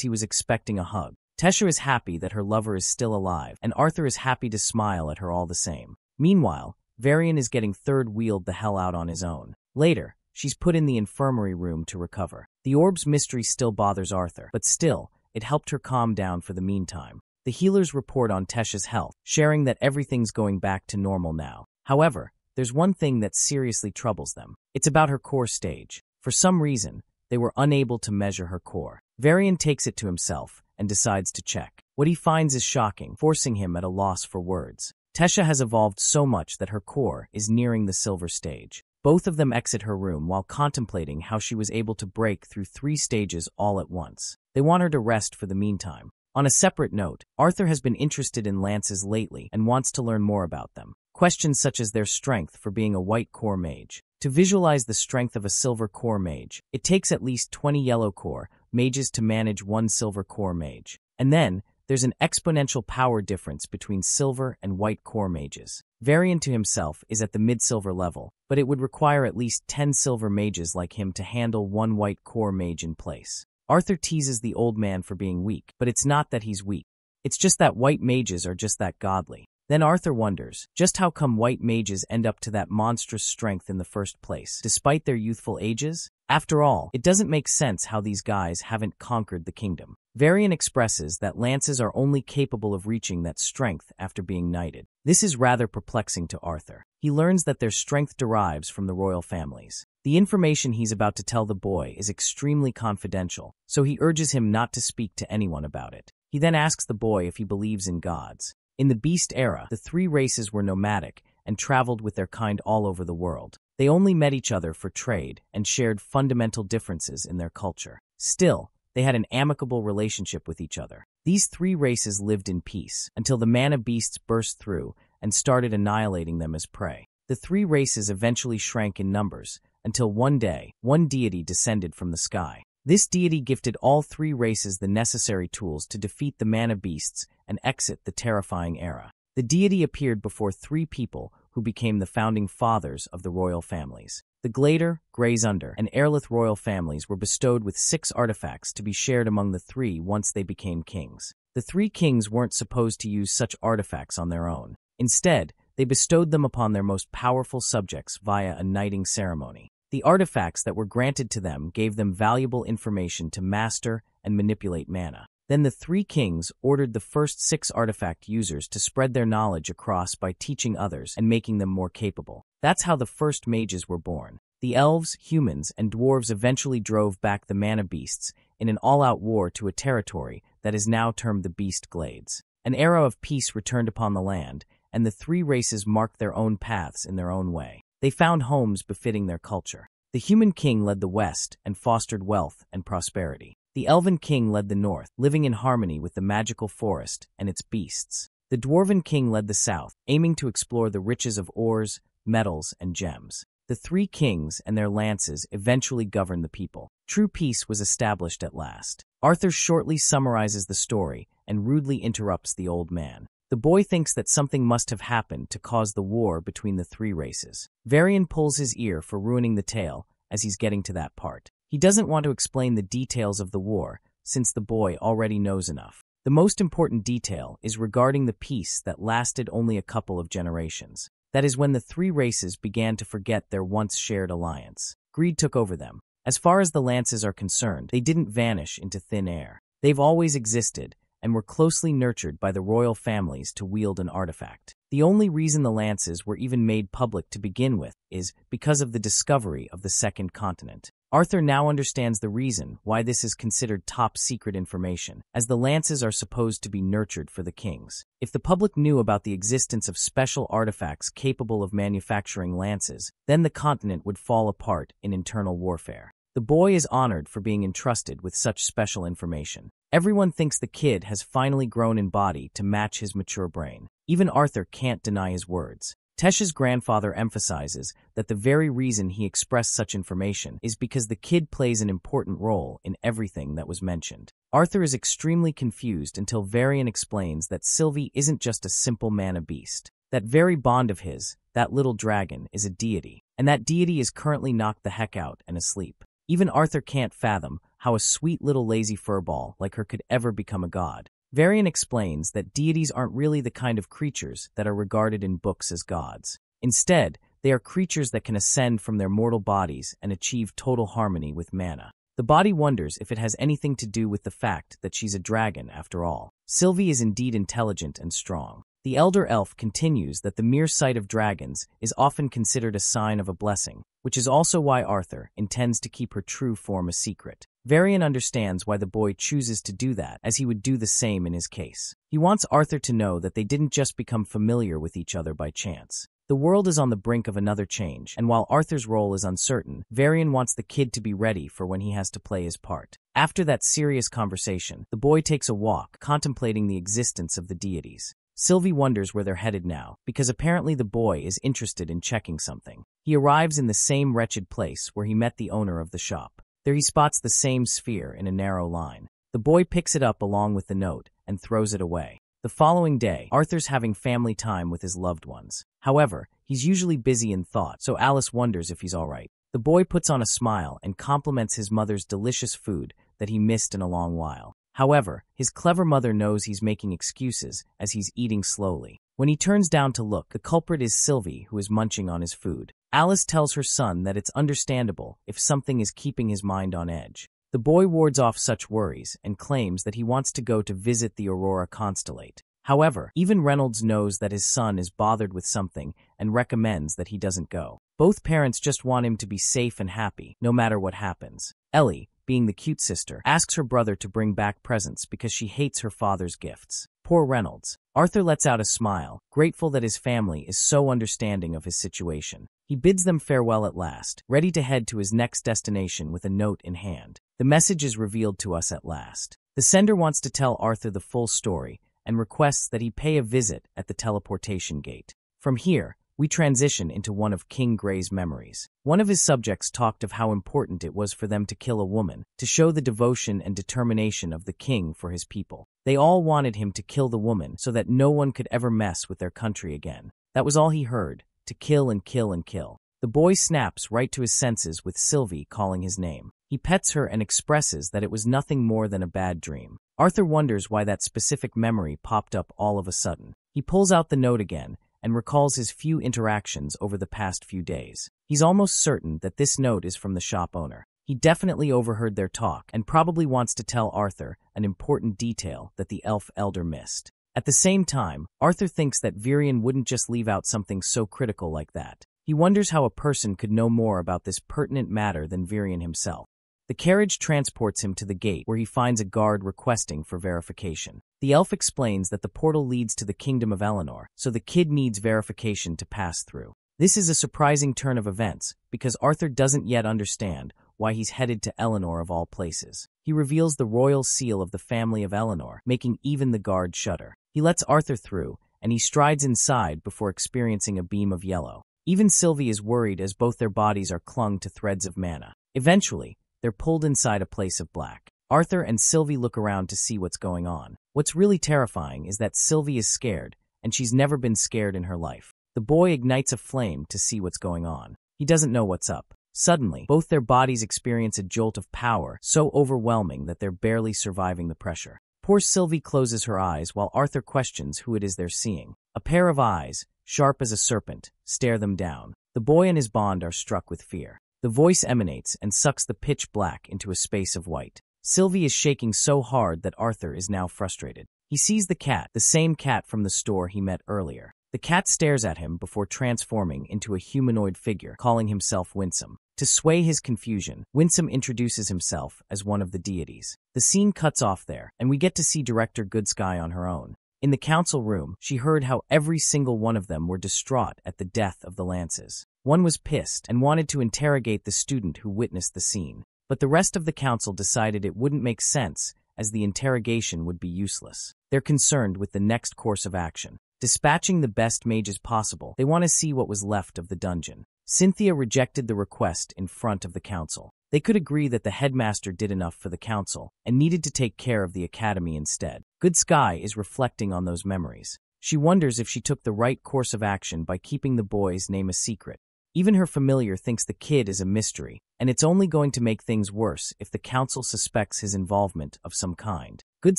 he was expecting a hug. Tesha is happy that her lover is still alive, and Arthur is happy to smile at her all the same. Meanwhile, Varian is getting third-wheeled the hell out on his own. Later, she's put in the infirmary room to recover. The orb's mystery still bothers Arthur, but still, it helped her calm down for the meantime. The healers report on Tesha's health, sharing that everything's going back to normal now. However, there's one thing that seriously troubles them. It's about her core stage. For some reason, they were unable to measure her core. Varian takes it to himself and decides to check. What he finds is shocking, forcing him at a loss for words. Tesha has evolved so much that her core is nearing the silver stage. Both of them exit her room while contemplating how she was able to break through 3 stages all at once. They want her to rest for the meantime. On a separate note, Arthur has been interested in lances lately and wants to learn more about them. Questions such as their strength for being a white core mage. To visualize the strength of a silver core mage, it takes at least 20 yellow core mages to manage 1 silver core mage. And then, there's an exponential power difference between silver and white core mages. Varian to himself is at the mid-silver level, but it would require at least 10 silver mages like him to handle 1 white core mage in place. Arthur teases the old man for being weak, but it's not that he's weak. It's just that white mages are just that godly. Then Arthur wonders, just how come white mages end up to that monstrous strength in the first place, despite their youthful ages? After all, it doesn't make sense how these guys haven't conquered the kingdom. Varian expresses that lances are only capable of reaching that strength after being knighted. This is rather perplexing to Arthur. He learns that their strength derives from the royal families. The information he's about to tell the boy is extremely confidential, so he urges him not to speak to anyone about it. He then asks the boy if he believes in gods. In the Beast era, the 3 races were nomadic and traveled with their kind all over the world. They only met each other for trade and shared fundamental differences in their culture. Still, they had an amicable relationship with each other. These 3 races lived in peace until the mana beasts burst through and started annihilating them as prey. The 3 races eventually shrank in numbers until one day, one deity descended from the sky. This deity gifted all 3 races the necessary tools to defeat the mana beasts and exit the terrifying era. The deity appeared before 3 people who became the founding fathers of the royal families. The Glader, Greysunder, and Airlith royal families were bestowed with 6 artifacts to be shared among the 3 once they became kings. The 3 kings weren't supposed to use such artifacts on their own. Instead, they bestowed them upon their most powerful subjects via a knighting ceremony. The artifacts that were granted to them gave them valuable information to master and manipulate mana. Then the 3 kings ordered the first 6 artifact users to spread their knowledge across by teaching others and making them more capable. That's how the first mages were born. The elves, humans, and dwarves eventually drove back the mana beasts in an all-out war to a territory that is now termed the Beast Glades. An era of peace returned upon the land, and the 3 races marked their own paths in their own way. They found homes befitting their culture. The human king led the west and fostered wealth and prosperity. The elven king led the north, living in harmony with the magical forest and its beasts. The dwarven king led the south, aiming to explore the riches of ores, metals, and gems. The 3 kings and their lances eventually governed the people. True peace was established at last. Arthur shortly summarizes the story and rudely interrupts the old man. The boy thinks that something must have happened to cause the war between the 3 races. Varian pulls his ear for ruining the tale as he's getting to that part. He doesn't want to explain the details of the war, since the boy already knows enough. The most important detail is regarding the peace that lasted only a couple of generations. That is when the 3 races began to forget their once shared alliance. Greed took over them. As far as the lances are concerned, they didn't vanish into thin air. They've always existed, and were closely nurtured by the royal families to wield an artifact. The only reason the lances were even made public to begin with is because of the discovery of the second continent. Arthur now understands the reason why this is considered top-secret information, as the lances are supposed to be nurtured for the kings. If the public knew about the existence of special artifacts capable of manufacturing lances, then the continent would fall apart in internal warfare. The boy is honored for being entrusted with such special information. Everyone thinks the kid has finally grown in body to match his mature brain. Even Arthur can't deny his words. Tesha's grandfather emphasizes that the very reason he expressed such information is because the kid plays an important role in everything that was mentioned. Arthur is extremely confused until Varian explains that Sylvie isn't just a simple mana beast. That very bond of his, that little dragon, is a deity, and that deity is currently knocked the heck out and asleep. Even Arthur can't fathom how a sweet little lazy furball like her could ever become a god. Varian explains that deities aren't really the kind of creatures that are regarded in books as gods. Instead, they are creatures that can ascend from their mortal bodies and achieve total harmony with mana. The body wonders if it has anything to do with the fact that she's a dragon after all. Sylvie is indeed intelligent and strong. The elder elf continues that the mere sight of dragons is often considered a sign of a blessing, which is also why Arthur intends to keep her true form a secret. Varian understands why the boy chooses to do that, as he would do the same in his case. He wants Arthur to know that they didn't just become familiar with each other by chance. The world is on the brink of another change, and while Arthur's role is uncertain, Varian wants the kid to be ready for when he has to play his part. After that serious conversation, the boy takes a walk, contemplating the existence of the deities. Sylvie wonders where they're headed now, because apparently the boy is interested in checking something. He arrives in the same wretched place where he met the owner of the shop. There he spots the same sphere in a narrow line. The boy picks it up along with the note and throws it away. The following day, Arthur's having family time with his loved ones. However, he's usually busy in thought, so Alice wonders if he's all right. The boy puts on a smile and compliments his mother's delicious food that he missed in a long while. However, his clever mother knows he's making excuses as he's eating slowly. When he turns down to look, the culprit is Sylvie, who is munching on his food. Alice tells her son that it's understandable if something is keeping his mind on edge. The boy wards off such worries and claims that he wants to go to visit the Aurora Constellate. However, even Reynolds knows that his son is bothered with something and recommends that he doesn't go. Both parents just want him to be safe and happy, no matter what happens. Ellie, being the cute sister, asks her brother to bring back presents because she hates her father's gifts. Poor Reynolds. Arthur lets out a smile, grateful that his family is so understanding of his situation. He bids them farewell at last, ready to head to his next destination with a note in hand. The message is revealed to us at last. The sender wants to tell Arthur the full story and requests that he pay a visit at the teleportation gate. From here, we transition into one of King Gray's memories. One of his subjects talked of how important it was for them to kill a woman, to show the devotion and determination of the king for his people. They all wanted him to kill the woman so that no one could ever mess with their country again. That was all he heard, to kill and kill and kill. The boy snaps right to his senses with Sylvie calling his name. He pets her and expresses that it was nothing more than a bad dream. Arthur wonders why that specific memory popped up all of a sudden. He pulls out the note again and recalls his few interactions over the past few days. He's almost certain that this note is from the shop owner. He definitely overheard their talk and probably wants to tell Arthur an important detail that the elf elder missed. At the same time, Arthur thinks that Varian wouldn't just leave out something so critical like that. He wonders how a person could know more about this pertinent matter than Varian himself. The carriage transports him to the gate where he finds a guard requesting for verification. The elf explains that the portal leads to the kingdom of Eleanor, so the kid needs verification to pass through. This is a surprising turn of events because Arthur doesn't yet understand why he's headed to Eleanor of all places. He reveals the royal seal of the family of Eleanor, making even the guard shudder. He lets Arthur through, and he strides inside before experiencing a beam of yellow. Even Sylvie is worried as both their bodies are clung to threads of mana. Eventually, they're pulled inside a place of black. Arthur and Sylvie look around to see what's going on. What's really terrifying is that Sylvie is scared, and she's never been scared in her life. The boy ignites a flame to see what's going on. He doesn't know what's up. Suddenly, both their bodies experience a jolt of power so overwhelming that they're barely surviving the pressure. Poor Sylvie closes her eyes while Arthur questions who it is they're seeing. A pair of eyes, sharp as a serpent, stare them down. The boy and his bond are struck with fear. The voice emanates and sucks the pitch black into a space of white. Sylvie is shaking so hard that Arthur is now frustrated. He sees the cat, the same cat from the store he met earlier. The cat stares at him before transforming into a humanoid figure, calling himself Winsome. To sway his confusion, Winsome introduces himself as one of the deities. The scene cuts off there, and we get to see Director Goodsky on her own. In the council room, she heard how every single one of them were distraught at the death of the Lances. One was pissed and wanted to interrogate the student who witnessed the scene. But the rest of the council decided it wouldn't make sense, as the interrogation would be useless. They're concerned with the next course of action. Dispatching the best mages possible, they want to see what was left of the dungeon. Cynthia rejected the request in front of the council. They could agree that the headmaster did enough for the council and needed to take care of the academy instead. Goodsky is reflecting on those memories. She wonders if she took the right course of action by keeping the boy's name a secret. Even her familiar thinks the kid is a mystery, and it's only going to make things worse if the council suspects his involvement of some kind. Good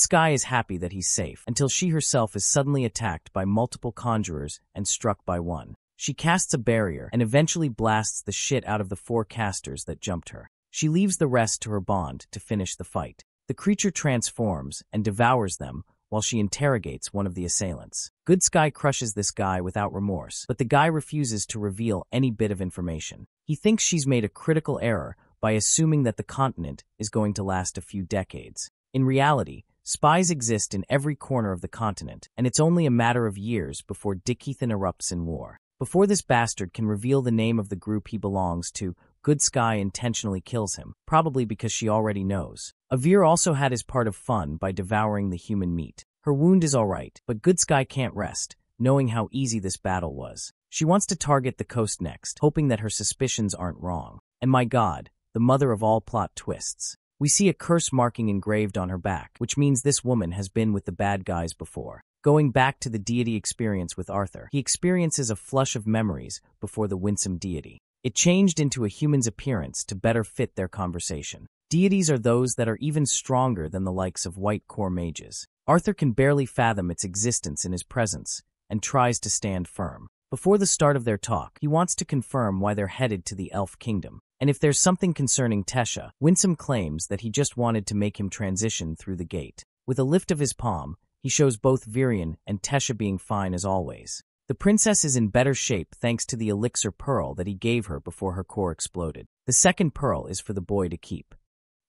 Sky is happy that he's safe, until she herself is suddenly attacked by multiple conjurers and struck by one. She casts a barrier and eventually blasts the shit out of the 4 casters that jumped her. She leaves the rest to her bond to finish the fight. The creature transforms and devours them while she interrogates one of the assailants. Good Sky crushes this guy without remorse, but the guy refuses to reveal any bit of information. He thinks she's made a critical error by assuming that the continent is going to last a few decades. In reality, spies exist in every corner of the continent, and it's only a matter of years before Dickethan erupts in war. Before this bastard can reveal the name of the group he belongs to, Good Sky intentionally kills him, probably because she already knows. Avir also had his part of fun by devouring the human meat. Her wound is alright, but Good Sky can't rest, knowing how easy this battle was. She wants to target the coast next, hoping that her suspicions aren't wrong. And my god, the mother of all plot twists. We see a curse marking engraved on her back, which means this woman has been with the bad guys before. Going back to the deity experience with Arthur, he experiences a flush of memories before the winsome deity. It changed into a human's appearance to better fit their conversation. Deities are those that are even stronger than the likes of white core mages. Arthur can barely fathom its existence in his presence, and tries to stand firm. Before the start of their talk, he wants to confirm why they're headed to the Elf Kingdom. And if there's something concerning Tesha, Winsome claims that he just wanted to make him transition through the gate. With a lift of his palm, he shows both Virion and Tesha being fine as always. The princess is in better shape thanks to the elixir pearl that he gave her before her core exploded. The second pearl is for the boy to keep.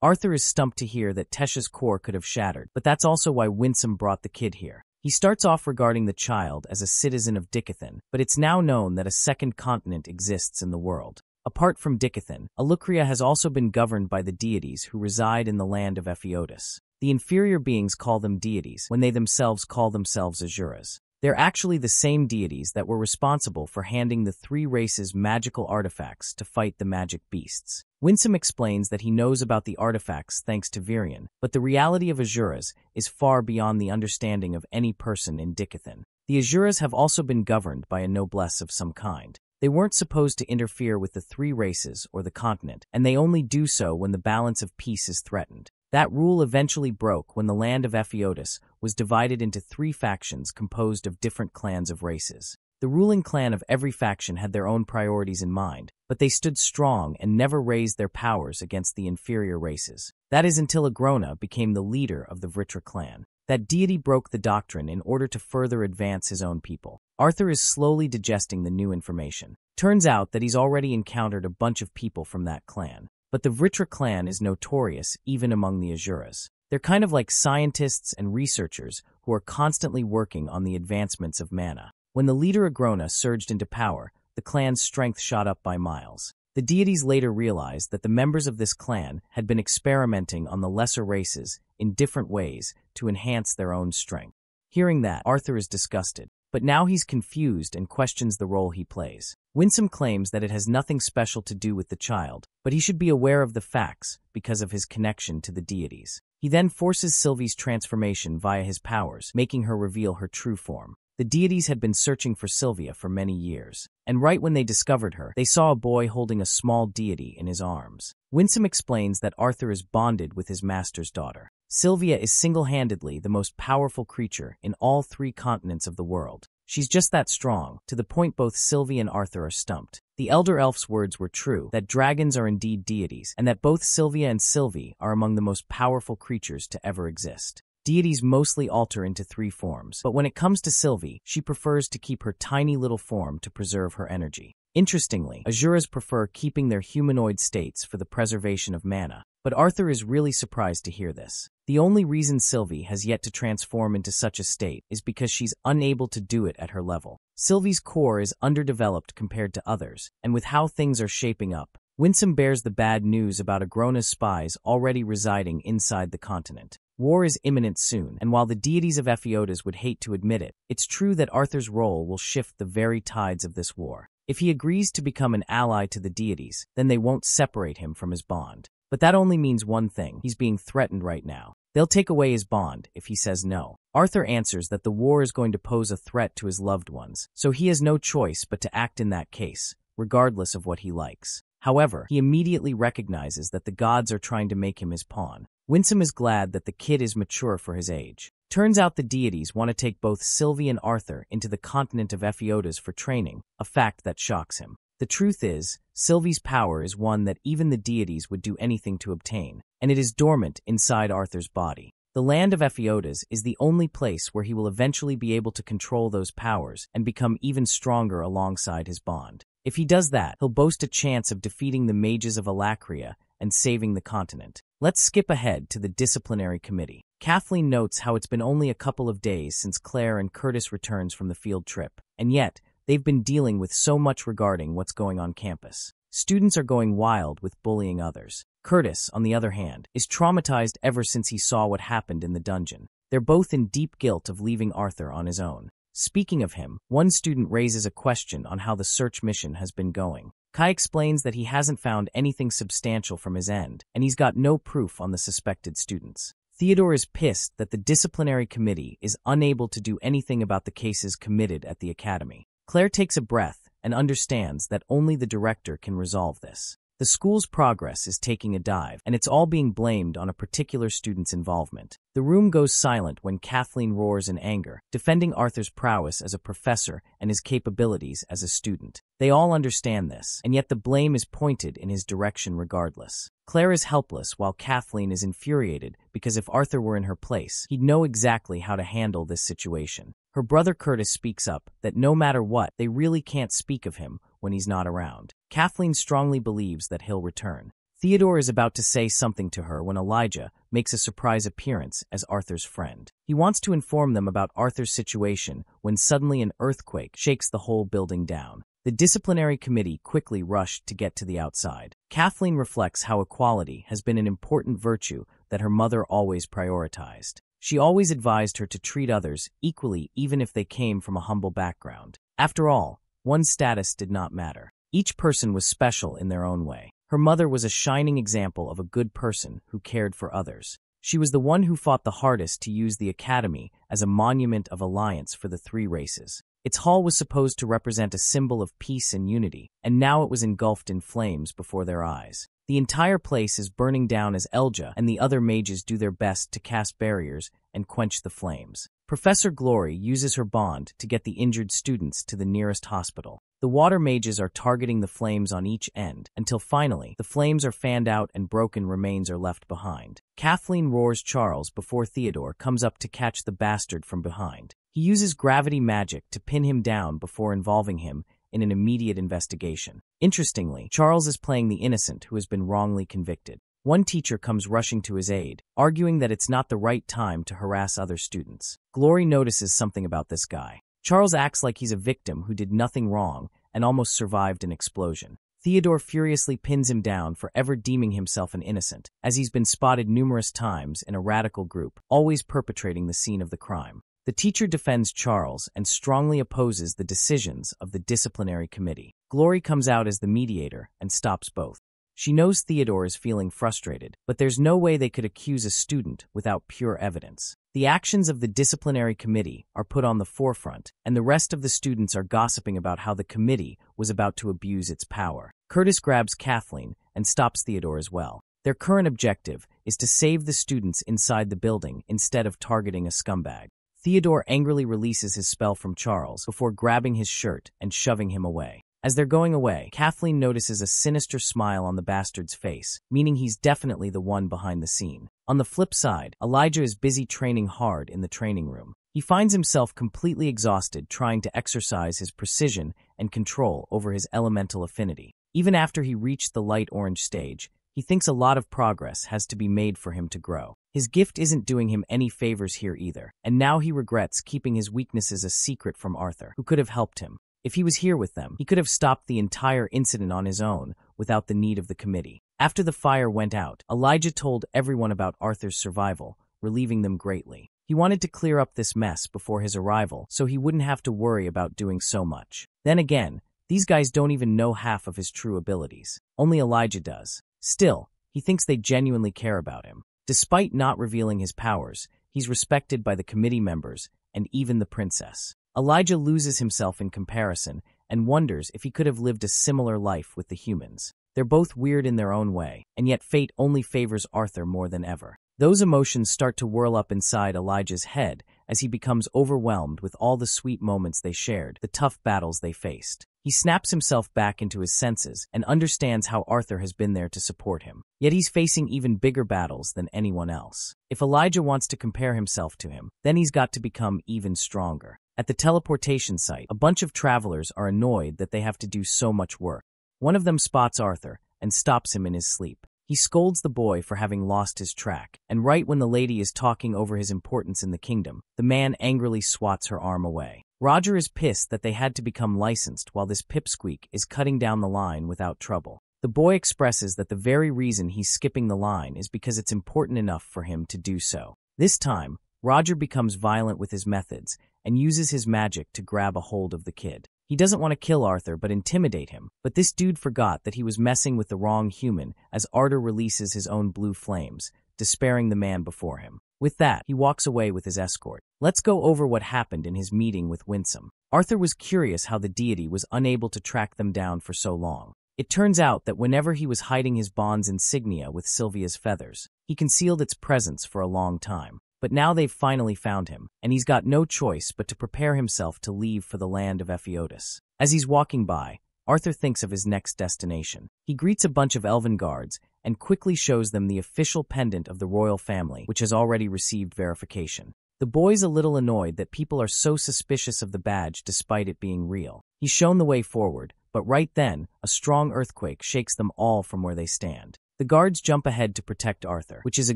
Arthur is stumped to hear that Tesha's core could have shattered, but that's also why Winsome brought the kid here. He starts off regarding the child as a citizen of Dickethan, but it's now known that a second continent exists in the world. Apart from Dickethan, Alucria has also been governed by the deities who reside in the land of Epheotis. The inferior beings call them deities, when they themselves call themselves Asuras. They're actually the same deities that were responsible for handing the 3 races magical artifacts to fight the magic beasts. Winsome explains that he knows about the artifacts thanks to Virion, but the reality of Asuras is far beyond the understanding of any person in Dickethan. The Asuras have also been governed by a noblesse of some kind. They weren't supposed to interfere with the 3 races or the continent, and they only do so when the balance of peace is threatened. That rule eventually broke when the land of Epheotis was divided into 3 factions composed of different clans of races. The ruling clan of every faction had their own priorities in mind, but they stood strong and never raised their powers against the inferior races. That is until Agrona became the leader of the Vritra clan. That deity broke the doctrine in order to further advance his own people. Arthur is slowly digesting the new information. Turns out that he's already encountered a bunch of people from that clan. But the Vritra clan is notorious even among the Asuras. They're kind of like scientists and researchers who are constantly working on the advancements of mana. When the leader Agrona surged into power, the clan's strength shot up by miles. The deities later realized that the members of this clan had been experimenting on the lesser races in different ways to enhance their own strength. Hearing that, Arthur is disgusted, but now he's confused and questions the role he plays. Winsome claims that it has nothing special to do with the child, but he should be aware of the facts because of his connection to the deities. He then forces Sylvie's transformation via his powers, making her reveal her true form. The deities had been searching for Sylvia for many years, and right when they discovered her, they saw a boy holding a small deity in his arms. Winsome explains that Arthur is bonded with his master's daughter. Sylvia is single-handedly the most powerful creature in all 3 continents of the world. She's just that strong, to the point both Sylvie and Arthur are stumped. The Elder Elf's words were true, that dragons are indeed deities, and that both Sylvia and Sylvie are among the most powerful creatures to ever exist. Deities mostly alter into 3 forms, but when it comes to Sylvie, she prefers to keep her tiny little form to preserve her energy. Interestingly, Asuras prefer keeping their humanoid states for the preservation of mana, but Arthur is really surprised to hear this. The only reason Sylvie has yet to transform into such a state is because she's unable to do it at her level. Sylvie's core is underdeveloped compared to others, and with how things are shaping up, Winsome bears the bad news about Agrona's spies already residing inside the continent. War is imminent soon, and while the deities of Epheotis would hate to admit it, it's true that Arthur's role will shift the very tides of this war. If he agrees to become an ally to the deities, then they won't separate him from his bond. But that only means one thing: he's being threatened right now. They'll take away his bond if he says no. Arthur answers that the war is going to pose a threat to his loved ones, so he has no choice but to act in that case, regardless of what he likes. However, he immediately recognizes that the gods are trying to make him his pawn. Winsome is glad that the kid is mature for his age. Turns out the deities want to take both Sylvie and Arthur into the continent of Ephiotas for training, a fact that shocks him. The truth is, Sylvie's power is one that even the deities would do anything to obtain, and it is dormant inside Arthur's body. The land of Ephiotas is the only place where he will eventually be able to control those powers and become even stronger alongside his bond. If he does that, he'll boast a chance of defeating the mages of Alacria and saving the continent. Let's skip ahead to the disciplinary committee. Kathleen notes how it's been only a couple of days since Claire and Curtis returns from the field trip, and yet, they've been dealing with so much regarding what's going on campus. Students are going wild with bullying others. Curtis, on the other hand, is traumatized ever since he saw what happened in the dungeon. They're both in deep guilt of leaving Arthur on his own. Speaking of him, one student raises a question on how the search mission has been going. Kai explains that he hasn't found anything substantial from his end, and he's got no proof on the suspected students. Theodore is pissed that the disciplinary committee is unable to do anything about the cases committed at the academy. Claire takes a breath and understands that only the director can resolve this. The school's progress is taking a dive, and it's all being blamed on a particular student's involvement. The room goes silent when Kathleen roars in anger, defending Arthur's prowess as a professor and his capabilities as a student. They all understand this, and yet the blame is pointed in his direction regardless. Claire is helpless while Kathleen is infuriated because if Arthur were in her place, he'd know exactly how to handle this situation. Her brother Curtis speaks up that no matter what, they really can't speak of him when he's not around. Kathleen strongly believes that he'll return. Theodore is about to say something to her when Elijah makes a surprise appearance as Arthur's friend. He wants to inform them about Arthur's situation when suddenly an earthquake shakes the whole building down. The disciplinary committee quickly rushed to get to the outside. Kathleen reflects how equality has been an important virtue that her mother always prioritized. She always advised her to treat others equally even if they came from a humble background. After all, one's status did not matter. Each person was special in their own way. Her mother was a shining example of a good person who cared for others. She was the one who fought the hardest to use the academy as a monument of alliance for the three races. Its hall was supposed to represent a symbol of peace and unity, and now it was engulfed in flames before their eyes. The entire place is burning down as Elja and the other mages do their best to cast barriers and quench the flames. Professor Glory uses her bond to get the injured students to the nearest hospital. The water mages are targeting the flames on each end, until finally, the flames are fanned out and broken remains are left behind. Kathleen roars Charles before Theodore comes up to catch the bastard from behind. He uses gravity magic to pin him down before involving him in an immediate investigation. Interestingly, Charles is playing the innocent who has been wrongly convicted. One teacher comes rushing to his aid, arguing that it's not the right time to harass other students. Glory notices something about this guy. Charles acts like he's a victim who did nothing wrong and almost survived an explosion. Theodore furiously pins him down for ever deeming himself an innocent, as he's been spotted numerous times in a radical group, always perpetrating the scene of the crime. The teacher defends Charles and strongly opposes the decisions of the disciplinary committee. Glory comes out as the mediator and stops both. She knows Theodore is feeling frustrated, but there's no way they could accuse a student without pure evidence. The actions of the disciplinary committee are put on the forefront, and the rest of the students are gossiping about how the committee was about to abuse its power. Curtis grabs Kathleen and stops Theodore as well. Their current objective is to save the students inside the building instead of targeting a scumbag. Theodore angrily releases his spell from Charles before grabbing his shirt and shoving him away. As they're going away, Kathleen notices a sinister smile on the bastard's face, meaning he's definitely the one behind the scene. On the flip side, Elijah is busy training hard in the training room. He finds himself completely exhausted trying to exercise his precision and control over his elemental affinity. Even after he reached the light orange stage, he thinks a lot of progress has to be made for him to grow. His gift isn't doing him any favors here either, and now he regrets keeping his weaknesses a secret from Arthur, who could have helped him. If he was here with them, he could have stopped the entire incident on his own without the need of the committee. After the fire went out, Elijah told everyone about Arthur's survival, relieving them greatly. He wanted to clear up this mess before his arrival so he wouldn't have to worry about doing so much. Then again, these guys don't even know half of his true abilities. Only Elijah does. Still, he thinks they genuinely care about him. Despite not revealing his powers, he's respected by the committee members and even the princess. Elijah loses himself in comparison and wonders if he could have lived a similar life with the humans. They're both weird in their own way, and yet fate only favors Arthur more than ever. Those emotions start to whirl up inside Elijah's head as he becomes overwhelmed with all the sweet moments they shared, the tough battles they faced. He snaps himself back into his senses and understands how Arthur has been there to support him. Yet he's facing even bigger battles than anyone else. If Elijah wants to compare himself to him, then he's got to become even stronger. At the teleportation site, a bunch of travelers are annoyed that they have to do so much work. One of them spots Arthur and stops him in his sleep. He scolds the boy for having lost his track, and right when the lady is talking over his importance in the kingdom, the man angrily swats her arm away. Roger is pissed that they had to become licensed while this pipsqueak is cutting down the line without trouble. The boy expresses that the very reason he's skipping the line is because it's important enough for him to do so. This time, Roger becomes violent with his methods and uses his magic to grab a hold of the kid. He doesn't want to kill Arthur but intimidate him, but this dude forgot that he was messing with the wrong human as Arthur releases his own blue flames, despairing the man before him. With that, he walks away with his escort. Let's go over what happened in his meeting with Winsome. Arthur was curious how the deity was unable to track them down for so long. It turns out that whenever he was hiding his bond's insignia with Sylvia's feathers, he concealed its presence for a long time. But now they've finally found him, and he's got no choice but to prepare himself to leave for the land of Ephiodus. As he's walking by, Arthur thinks of his next destination. He greets a bunch of elven guards and quickly shows them the official pendant of the royal family, which has already received verification. The boy's a little annoyed that people are so suspicious of the badge despite it being real. He's shown the way forward, but right then, a strong earthquake shakes them all from where they stand. The guards jump ahead to protect Arthur, which is a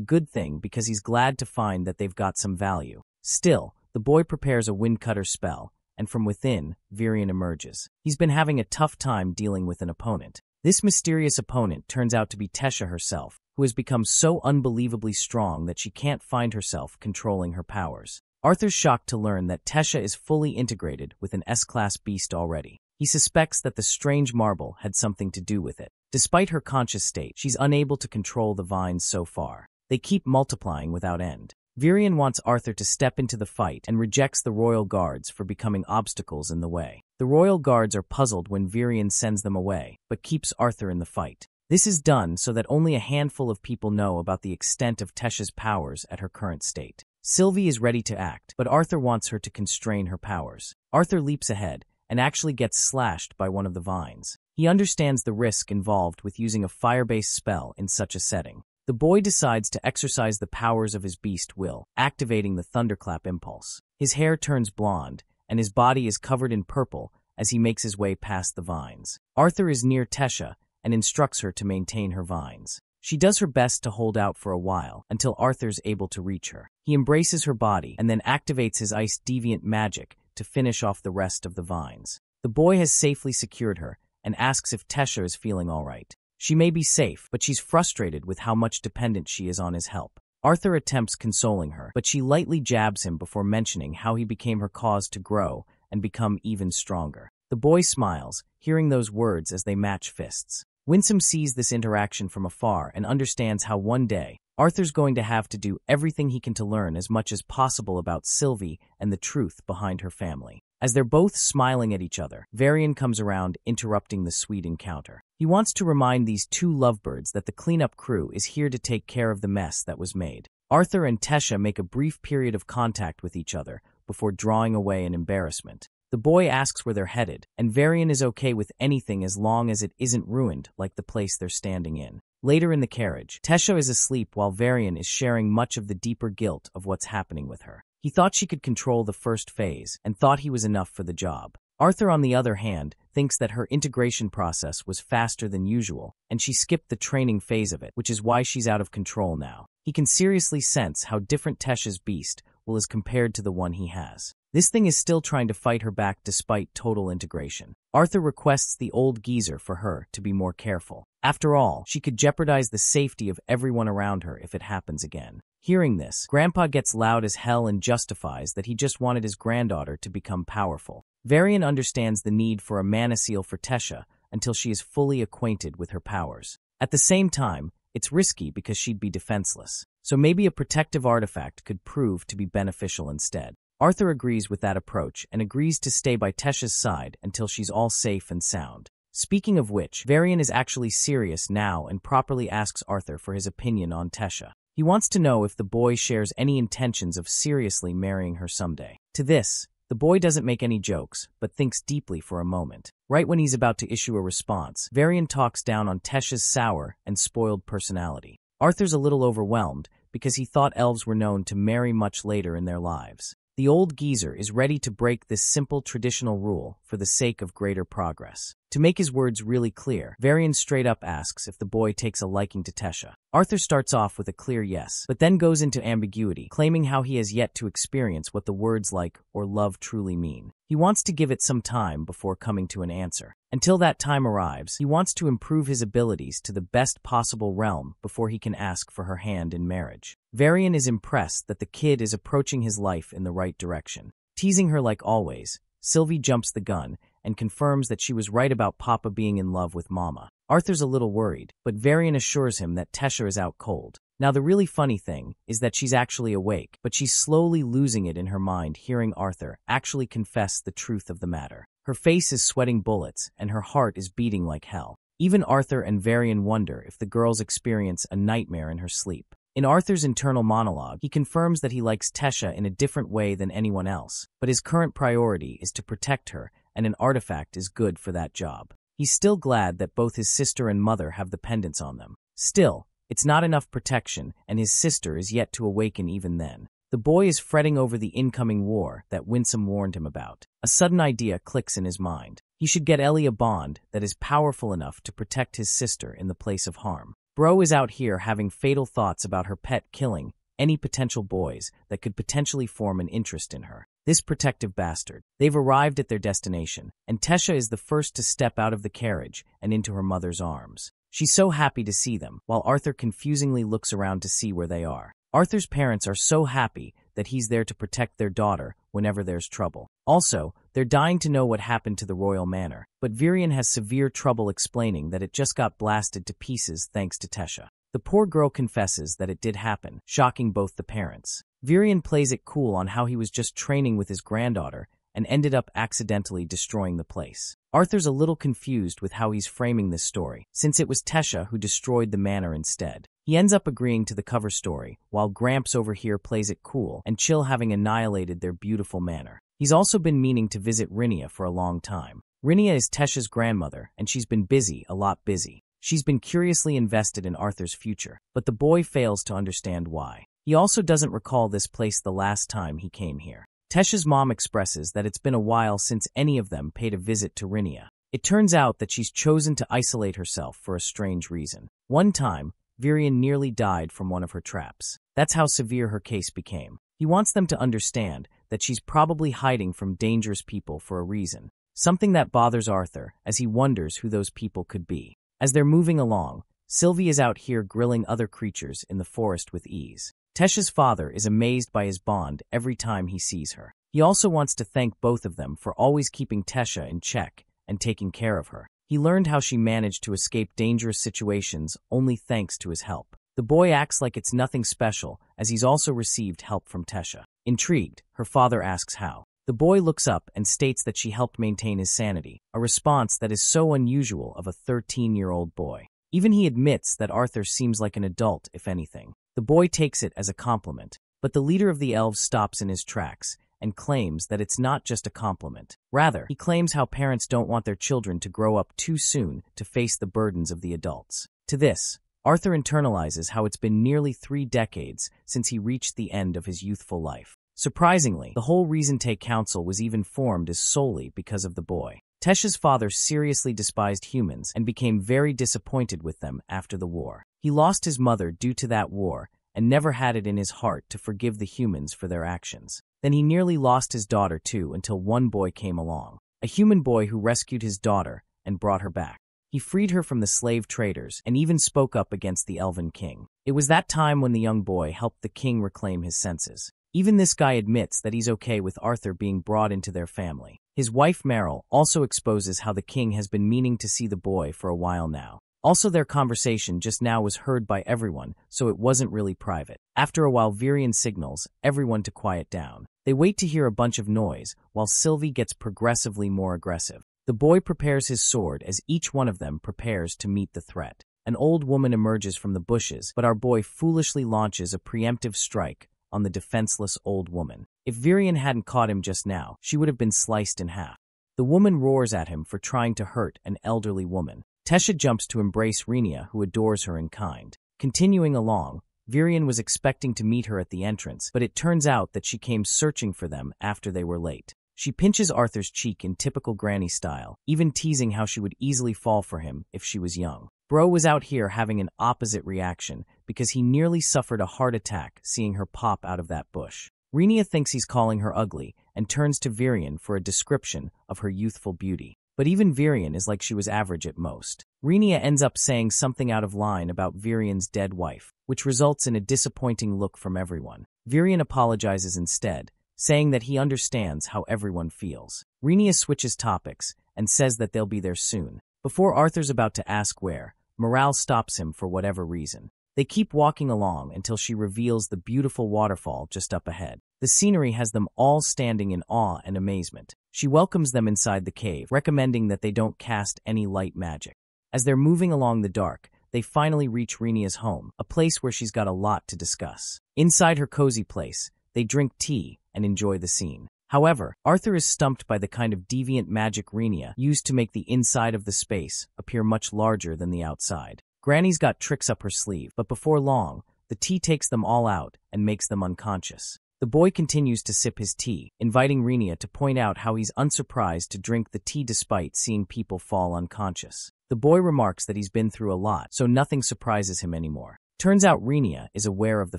good thing because he's glad to find that they've got some value. Still, the boy prepares a windcutter spell, and from within, Virion emerges. He's been having a tough time dealing with an opponent. This mysterious opponent turns out to be Tesha herself, who has become so unbelievably strong that she can't find herself controlling her powers. Arthur's shocked to learn that Tesha is fully integrated with an S-class beast already. He suspects that the strange marble had something to do with it. Despite her conscious state, she's unable to control the vines so far. They keep multiplying without end. Virion wants Arthur to step into the fight and rejects the royal guards for becoming obstacles in the way. The royal guards are puzzled when Virion sends them away, but keeps Arthur in the fight. This is done so that only a handful of people know about the extent of Tesha's powers at her current state. Sylvie is ready to act, but Arthur wants her to constrain her powers. Arthur leaps ahead and actually gets slashed by one of the vines. He understands the risk involved with using a fire-based spell in such a setting. The boy decides to exercise the powers of his beast will, activating the thunderclap impulse. His hair turns blonde, and his body is covered in purple as he makes his way past the vines. Arthur is near Tesha and instructs her to maintain her vines. She does her best to hold out for a while until Arthur's able to reach her. He embraces her body and then activates his ice deviant magic to finish off the rest of the vines. The boy has safely secured her and asks if Tesha is feeling all right. She may be safe, but she's frustrated with how much dependent she is on his help. Arthur attempts consoling her, but she lightly jabs him before mentioning how he became her cause to grow and become even stronger. The boy smiles, hearing those words as they match fists. Winsome sees this interaction from afar and understands how one day, Arthur's going to have to do everything he can to learn as much as possible about Sylvie and the truth behind her family. As they're both smiling at each other, Varian comes around, interrupting the sweet encounter. He wants to remind these two lovebirds that the cleanup crew is here to take care of the mess that was made. Arthur and Tesha make a brief period of contact with each other before drawing away in embarrassment. The boy asks where they're headed, and Varian is okay with anything as long as it isn't ruined like the place they're standing in. Later in the carriage, Tesha is asleep while Varian is sharing much of the deeper guilt of what's happening with her. He thought she could control the first phase and thought he was enough for the job. Arthur, on the other hand, thinks that her integration process was faster than usual, and she skipped the training phase of it, which is why she's out of control now. He can seriously sense how different Tesha's beast will as compared to the one he has. This thing is still trying to fight her back despite total integration. Arthur requests the old geezer for her to be more careful. After all, she could jeopardize the safety of everyone around her if it happens again. Hearing this, Grandpa gets loud as hell and justifies that he just wanted his granddaughter to become powerful. Varian understands the need for a mana seal for Tesha until she is fully acquainted with her powers. At the same time, it's risky because she'd be defenseless. So maybe a protective artifact could prove to be beneficial instead. Arthur agrees with that approach and agrees to stay by Tessia's side until she's all safe and sound. Speaking of which, Varian is actually serious now and properly asks Arthur for his opinion on Tessia. He wants to know if the boy shares any intentions of seriously marrying her someday. To this, the boy doesn't make any jokes, but thinks deeply for a moment. Right when he's about to issue a response, Varian talks down on Tessia's sour and spoiled personality. Arthur's a little overwhelmed because he thought elves were known to marry much later in their lives. The old geezer is ready to break this simple traditional rule for the sake of greater progress. To make his words really clear, Varian straight up asks if the boy takes a liking to Tessia. Arthur starts off with a clear yes, but then goes into ambiguity, claiming how he has yet to experience what the words like or love truly mean. He wants to give it some time before coming to an answer. Until that time arrives, he wants to improve his abilities to the best possible realm before he can ask for her hand in marriage. Varian is impressed that the kid is approaching his life in the right direction. Teasing her like always, Sylvie jumps the gun and confirms that she was right about Papa being in love with Mama. Arthur's a little worried, but Varian assures him that Tessia is out cold. Now the really funny thing is that she's actually awake, but she's slowly losing it in her mind hearing Arthur actually confess the truth of the matter. Her face is sweating bullets and her heart is beating like hell. Even Arthur and Varian wonder if the girls experience a nightmare in her sleep. In Arthur's internal monologue, he confirms that he likes Tessia in a different way than anyone else, but his current priority is to protect her, and an artifact is good for that job. He's still glad that both his sister and mother have the pendants on them. Still, it's not enough protection, and his sister is yet to awaken even then. The boy is fretting over the incoming war that Winsome warned him about. A sudden idea clicks in his mind. He should get Ellie a bond that is powerful enough to protect his sister in the place of harm. Bro is out here having fatal thoughts about her pet killing any potential boys that could potentially form an interest in her. This protective bastard. They've arrived at their destination, and Tessia is the first to step out of the carriage and into her mother's arms. She's so happy to see them, while Arthur confusingly looks around to see where they are. Arthur's parents are so happy that he's there to protect their daughter whenever there's trouble. Also, they're dying to know what happened to the royal manor, but Varian has severe trouble explaining that it just got blasted to pieces thanks to Tessia. The poor girl confesses that it did happen, shocking both the parents. Varian plays it cool on how he was just training with his granddaughter and ended up accidentally destroying the place. Arthur's a little confused with how he's framing this story, since it was Tessia who destroyed the manor instead. He ends up agreeing to the cover story, while Gramps over here plays it cool and chill having annihilated their beautiful manor. He's also been meaning to visit Rinia for a long time. Rinia is Tessia's grandmother, and she's been busy, a lot busy. She's been curiously invested in Arthur's future, but the boy fails to understand why. He also doesn't recall this place the last time he came here. Tessia's mom expresses that it's been a while since any of them paid a visit to Rinia. It turns out that she's chosen to isolate herself for a strange reason. One time, Varian nearly died from one of her traps. That's how severe her case became. He wants them to understand that she's probably hiding from dangerous people for a reason, something that bothers Arthur as he wonders who those people could be. As they're moving along, Sylvie is out here grilling other creatures in the forest with ease. Tessia's father is amazed by his bond every time he sees her. He also wants to thank both of them for always keeping Tessia in check and taking care of her. He learned how she managed to escape dangerous situations only thanks to his help. The boy acts like it's nothing special, as he's also received help from Tessia. Intrigued, her father asks how. The boy looks up and states that she helped maintain his sanity, a response that is so unusual of a 13-year-old boy. Even he admits that Arthur seems like an adult, if anything. The boy takes it as a compliment, but the leader of the elves stops in his tracks and claims that it's not just a compliment. Rather, he claims how parents don't want their children to grow up too soon to face the burdens of the adults. To this, Arthur internalizes how it's been nearly 3 decades since he reached the end of his youthful life. Surprisingly, the whole Reasonte Council was even formed is solely because of the boy. Tessia's father seriously despised humans and became very disappointed with them after the war. He lost his mother due to that war and never had it in his heart to forgive the humans for their actions. Then he nearly lost his daughter too until one boy came along, a human boy who rescued his daughter and brought her back. He freed her from the slave traders and even spoke up against the Elven King. It was that time when the young boy helped the king reclaim his senses. Even this guy admits that he's okay with Arthur being brought into their family. His wife Meryl also exposes how the king has been meaning to see the boy for a while now. Also, their conversation just now was heard by everyone, so it wasn't really private. After a while, Varian signals everyone to quiet down. They wait to hear a bunch of noise, while Sylvie gets progressively more aggressive. The boy prepares his sword as each one of them prepares to meet the threat. An old woman emerges from the bushes, but our boy foolishly launches a preemptive strike on the defenseless old woman. If Virion hadn't caught him just now, she would have been sliced in half. The woman roars at him for trying to hurt an elderly woman. Tesha jumps to embrace Renia, who adores her in kind. Continuing along, Virion was expecting to meet her at the entrance, but it turns out that she came searching for them after they were late. She pinches Arthur's cheek in typical granny style, even teasing how she would easily fall for him if she was young. Bro was out here having an opposite reaction because he nearly suffered a heart attack seeing her pop out of that bush. Renia thinks he's calling her ugly and turns to Virion for a description of her youthful beauty. But even Virion is like she was average at most. Renia ends up saying something out of line about Virion's dead wife, which results in a disappointing look from everyone. Virion apologizes instead, saying that he understands how everyone feels. Renia switches topics and says that they'll be there soon. Before Arthur's about to ask where, Morale stops him for whatever reason. They keep walking along until she reveals the beautiful waterfall just up ahead. The scenery has them all standing in awe and amazement. She welcomes them inside the cave, recommending that they don't cast any light magic. As they're moving along the dark, they finally reach Renia's home, a place where she's got a lot to discuss. Inside her cozy place, they drink tea and enjoy the scene. However, Arthur is stumped by the kind of deviant magic Renia used to make the inside of the space appear much larger than the outside. Granny's got tricks up her sleeve, but before long, the tea takes them all out and makes them unconscious. The boy continues to sip his tea, inviting Renia to point out how he's unsurprised to drink the tea despite seeing people fall unconscious. The boy remarks that he's been through a lot, so nothing surprises him anymore. Turns out Renia is aware of the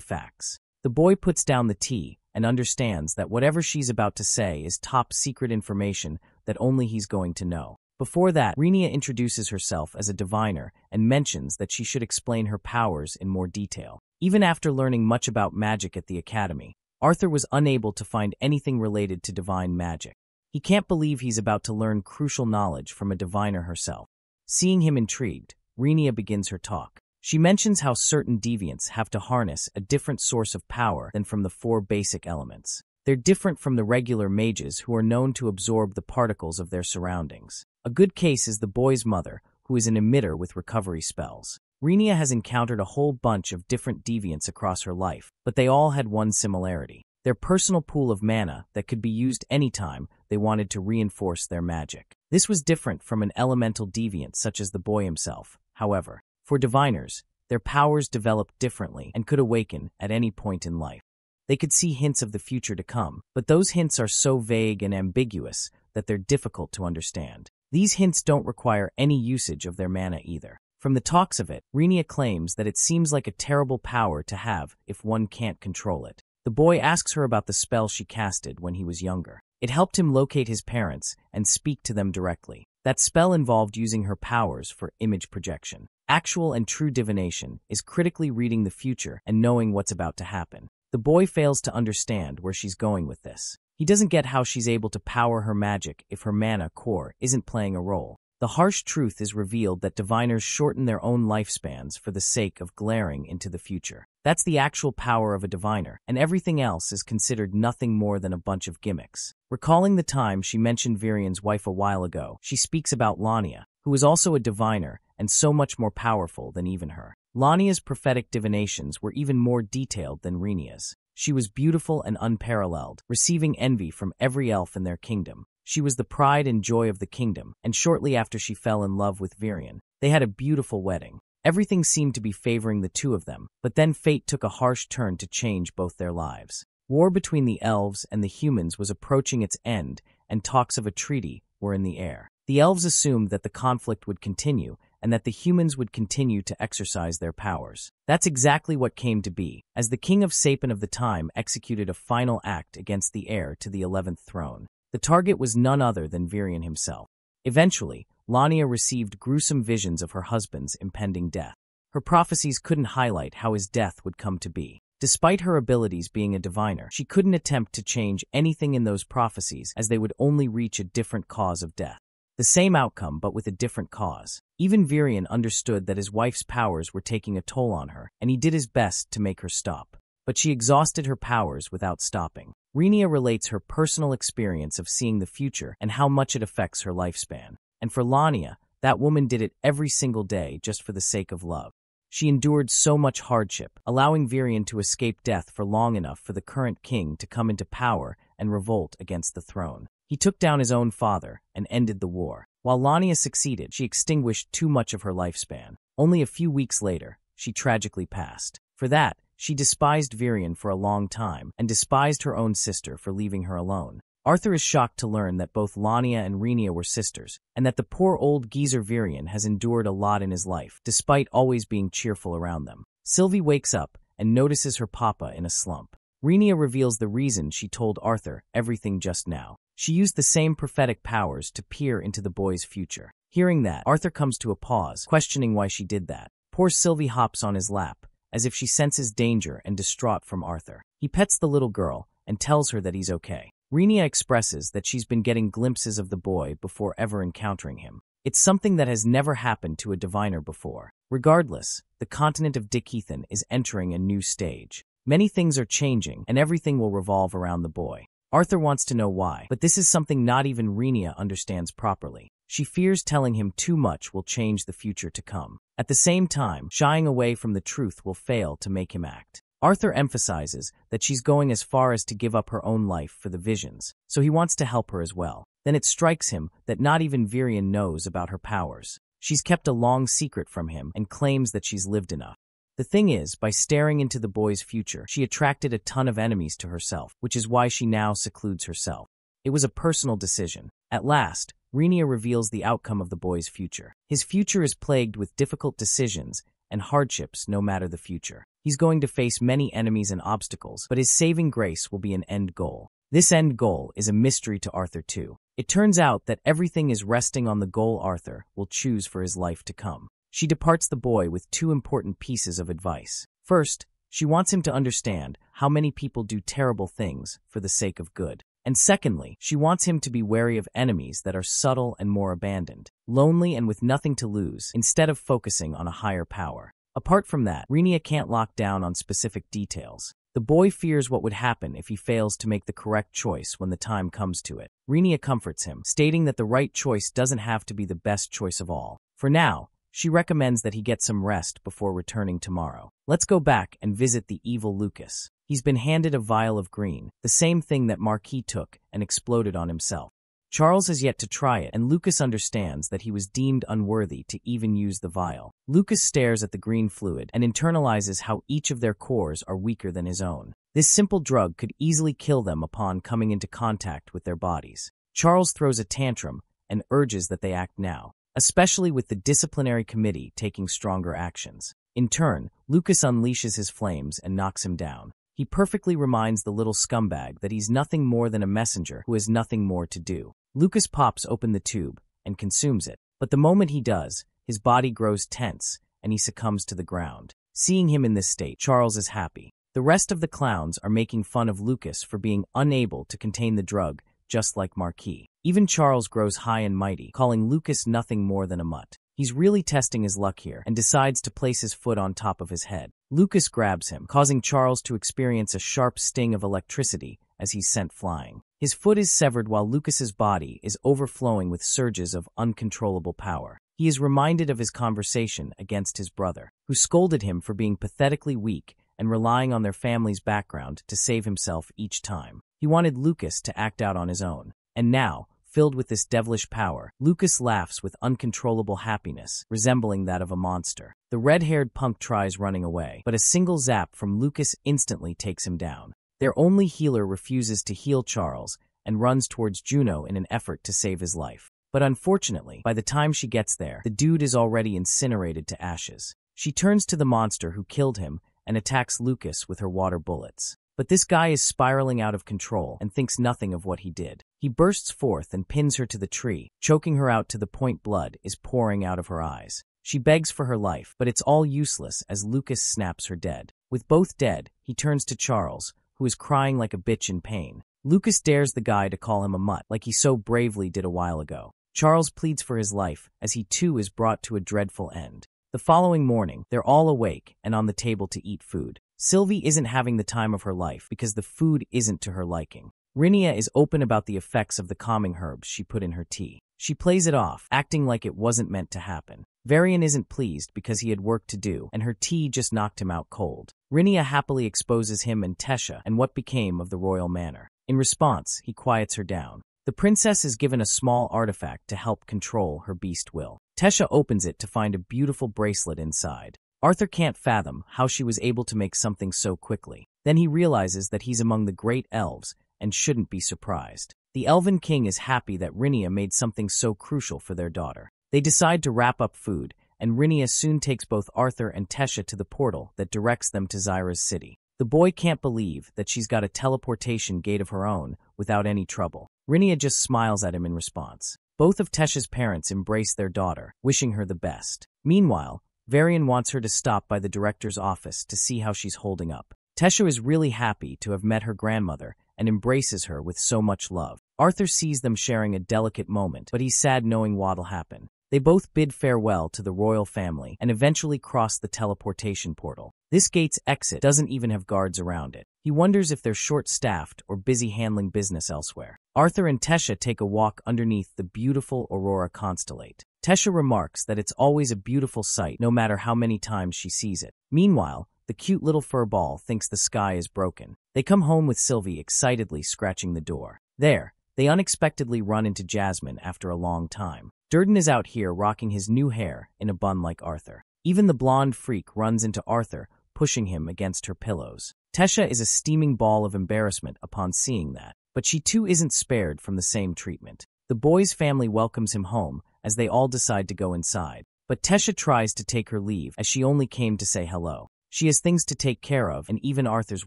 facts. The boy puts down the tea and understands that whatever she's about to say is top secret information that only he's going to know. Before that, Renia introduces herself as a diviner and mentions that she should explain her powers in more detail. Even after learning much about magic at the academy, Arthur was unable to find anything related to divine magic. He can't believe he's about to learn crucial knowledge from a diviner herself. Seeing him intrigued, Renia begins her talk. She mentions how certain deviants have to harness a different source of power than from the 4 basic elements. They're different from the regular mages who are known to absorb the particles of their surroundings. A good case is the boy's mother, who is an emitter with recovery spells. Renia has encountered a whole bunch of different deviants across her life, but they all had one similarity: their personal pool of mana that could be used anytime they wanted to reinforce their magic. This was different from an elemental deviant such as the boy himself, however. For diviners, their powers developed differently and could awaken at any point in life. They could see hints of the future to come, but those hints are so vague and ambiguous that they're difficult to understand. These hints don't require any usage of their mana either. From the talks of it, Renia claims that it seems like a terrible power to have if one can't control it. The boy asks her about the spell she casted when he was younger. It helped him locate his parents and speak to them directly. That spell involved using her powers for image projection. Actual and true divination is critically reading the future and knowing what's about to happen. The boy fails to understand where she's going with this. He doesn't get how she's able to power her magic if her mana core isn't playing a role. The harsh truth is revealed that diviners shorten their own lifespans for the sake of glaring into the future. That's the actual power of a diviner, and everything else is considered nothing more than a bunch of gimmicks. Recalling the time she mentioned Virion's wife a while ago, she speaks about Lania, who is also a diviner and so much more powerful than even her. Lania's prophetic divinations were even more detailed than Renia's. She was beautiful and unparalleled, receiving envy from every elf in their kingdom. She was the pride and joy of the kingdom, and shortly after she fell in love with Virion, they had a beautiful wedding. Everything seemed to be favoring the two of them, but then fate took a harsh turn to change both their lives. War between the elves and the humans was approaching its end, and talks of a treaty were in the air. The elves assumed that the conflict would continue, and that the humans would continue to exercise their powers. That's exactly what came to be, as the king of Sapin of the time executed a final act against the heir to the 11th throne. The target was none other than Virion himself. Eventually, Lania received gruesome visions of her husband's impending death. Her prophecies couldn't highlight how his death would come to be. Despite her abilities being a diviner, she couldn't attempt to change anything in those prophecies as they would only reach a different cause of death. The same outcome, but with a different cause. Even Virion understood that his wife's powers were taking a toll on her, and he did his best to make her stop. but she exhausted her powers without stopping. Renia relates her personal experience of seeing the future and how much it affects her lifespan. And for Lania, that woman did it every single day just for the sake of love. She endured so much hardship, allowing Virion to escape death for long enough for the current king to come into power and revolt against the throne. He took down his own father and ended the war. While Lania succeeded, she extinguished too much of her lifespan. Only a few weeks later, she tragically passed. For that, she despised Virion for a long time and despised her own sister for leaving her alone. Arthur is shocked to learn that both Lania and Renia were sisters, and that the poor old geezer Virion has endured a lot in his life, despite always being cheerful around them. Sylvie wakes up and notices her papa in a slump. Renia reveals the reason she told Arthur everything just now. She used the same prophetic powers to peer into the boy's future. Hearing that, Arthur comes to a pause, questioning why she did that. Poor Sylvie hops on his lap, as if she senses danger and distraught from Arthur. He pets the little girl and tells her that he's okay. Renia expresses that she's been getting glimpses of the boy before ever encountering him. It's something that has never happened to a diviner before. Regardless, the continent of Dichethan is entering a new stage. Many things are changing, and everything will revolve around the boy. Arthur wants to know why, but this is something not even Renia understands properly. She fears telling him too much will change the future to come. At the same time, shying away from the truth will fail to make him act. Arthur emphasizes that she's going as far as to give up her own life for the visions, so he wants to help her as well. Then it strikes him that not even Virion knows about her powers. She's kept a long secret from him and claims that she's lived enough. The thing is, by staring into the boy's future, she attracted a ton of enemies to herself, which is why she now secludes herself. It was a personal decision. At last, Renia reveals the outcome of the boy's future. His future is plagued with difficult decisions and hardships no matter the future. He's going to face many enemies and obstacles, but his saving grace will be an end goal. This end goal is a mystery to Arthur too. It turns out that everything is resting on the goal Arthur will choose for his life to come. She departs the boy with two important pieces of advice. First, she wants him to understand how many people do terrible things for the sake of good. And secondly, she wants him to be wary of enemies that are subtle and more abandoned, lonely and with nothing to lose, instead of focusing on a higher power. Apart from that, Renia can't lock down on specific details. The boy fears what would happen if he fails to make the correct choice when the time comes to it. Renia comforts him, stating that the right choice doesn't have to be the best choice of all. For now, she recommends that he get some rest before returning tomorrow. Let's go back and visit the evil Lucas. He's been handed a vial of green, the same thing that Marquis took and exploded on himself. Charles has yet to try it, and Lucas understands that he was deemed unworthy to even use the vial. Lucas stares at the green fluid and internalizes how each of their cores are weaker than his own. This simple drug could easily kill them upon coming into contact with their bodies. Charles throws a tantrum and urges that they act now, especially with the disciplinary committee taking stronger actions. In turn, Lucas unleashes his flames and knocks him down. He perfectly reminds the little scumbag that he's nothing more than a messenger who has nothing more to do. Lucas pops open the tube and consumes it, but the moment he does, his body grows tense and he succumbs to the ground. Seeing him in this state, Charles is happy. The rest of the clowns are making fun of Lucas for being unable to contain the drug, just like Marquis. Even Charles grows high and mighty, calling Lucas nothing more than a mutt. He's really testing his luck here and decides to place his foot on top of his head. Lucas grabs him, causing Charles to experience a sharp sting of electricity as he's sent flying. His foot is severed while Lucas's body is overflowing with surges of uncontrollable power. He is reminded of his conversation against his brother, who scolded him for being pathetically weak and relying on their family's background to save himself each time. He wanted Lucas to act out on his own. And now, filled with this devilish power, Lucas laughs with uncontrollable happiness, resembling that of a monster. The red-haired punk tries running away, but a single zap from Lucas instantly takes him down. Their only healer refuses to heal Charles and runs towards Juno in an effort to save his life. But unfortunately, by the time she gets there, the dude is already incinerated to ashes. She turns to the monster who killed him and attacks Lucas with her water bullets. But this guy is spiraling out of control and thinks nothing of what he did. He bursts forth and pins her to the tree, choking her out to the point blood is pouring out of her eyes. She begs for her life, but it's all useless as Lucas snaps her dead. With both dead, he turns to Charles, who is crying like a bitch in pain. Lucas dares the guy to call him a mutt, like he so bravely did a while ago. Charles pleads for his life, as he too is brought to a dreadful end. The following morning, they're all awake and on the table to eat food. Sylvie isn't having the time of her life because the food isn't to her liking. Rinia is open about the effects of the calming herbs she put in her tea. She plays it off, acting like it wasn't meant to happen. Varian isn't pleased because he had work to do, and her tea just knocked him out cold. Rinia happily exposes him and Tesha and what became of the royal manor. In response, he quiets her down. The princess is given a small artifact to help control her beast will. Tesha opens it to find a beautiful bracelet inside. Arthur can't fathom how she was able to make something so quickly. Then he realizes that he's among the great elves and shouldn't be surprised. The Elven King is happy that Rinia made something so crucial for their daughter. They decide to wrap up food, and Rinia soon takes both Arthur and Tesha to the portal that directs them to Zyra's city. The boy can't believe that she's got a teleportation gate of her own without any trouble. Rinia just smiles at him in response. Both of Tesha's parents embrace their daughter, wishing her the best. Meanwhile, Varian wants her to stop by the director's office to see how she's holding up. Tesha is really happy to have met her grandmother and embraces her with so much love. Arthur sees them sharing a delicate moment, but he's sad knowing what'll happen. They both bid farewell to the royal family and eventually cross the teleportation portal. This gate's exit doesn't even have guards around it. He wonders if they're short-staffed or busy handling business elsewhere. Arthur and Tesha take a walk underneath the beautiful Aurora constellate. Tesha remarks that it's always a beautiful sight no matter how many times she sees it. Meanwhile, the cute little fur ball thinks the sky is broken. They come home with Sylvie excitedly scratching the door. There, they unexpectedly run into Jasmine after a long time. Durden is out here rocking his new hair in a bun like Arthur. Even the blonde freak runs into Arthur, pushing him against her pillows. Tesha is a steaming ball of embarrassment upon seeing that, but she too isn't spared from the same treatment. The boy's family welcomes him home as they all decide to go inside, but Tesha tries to take her leave as she only came to say hello. She has things to take care of, and even Arthur's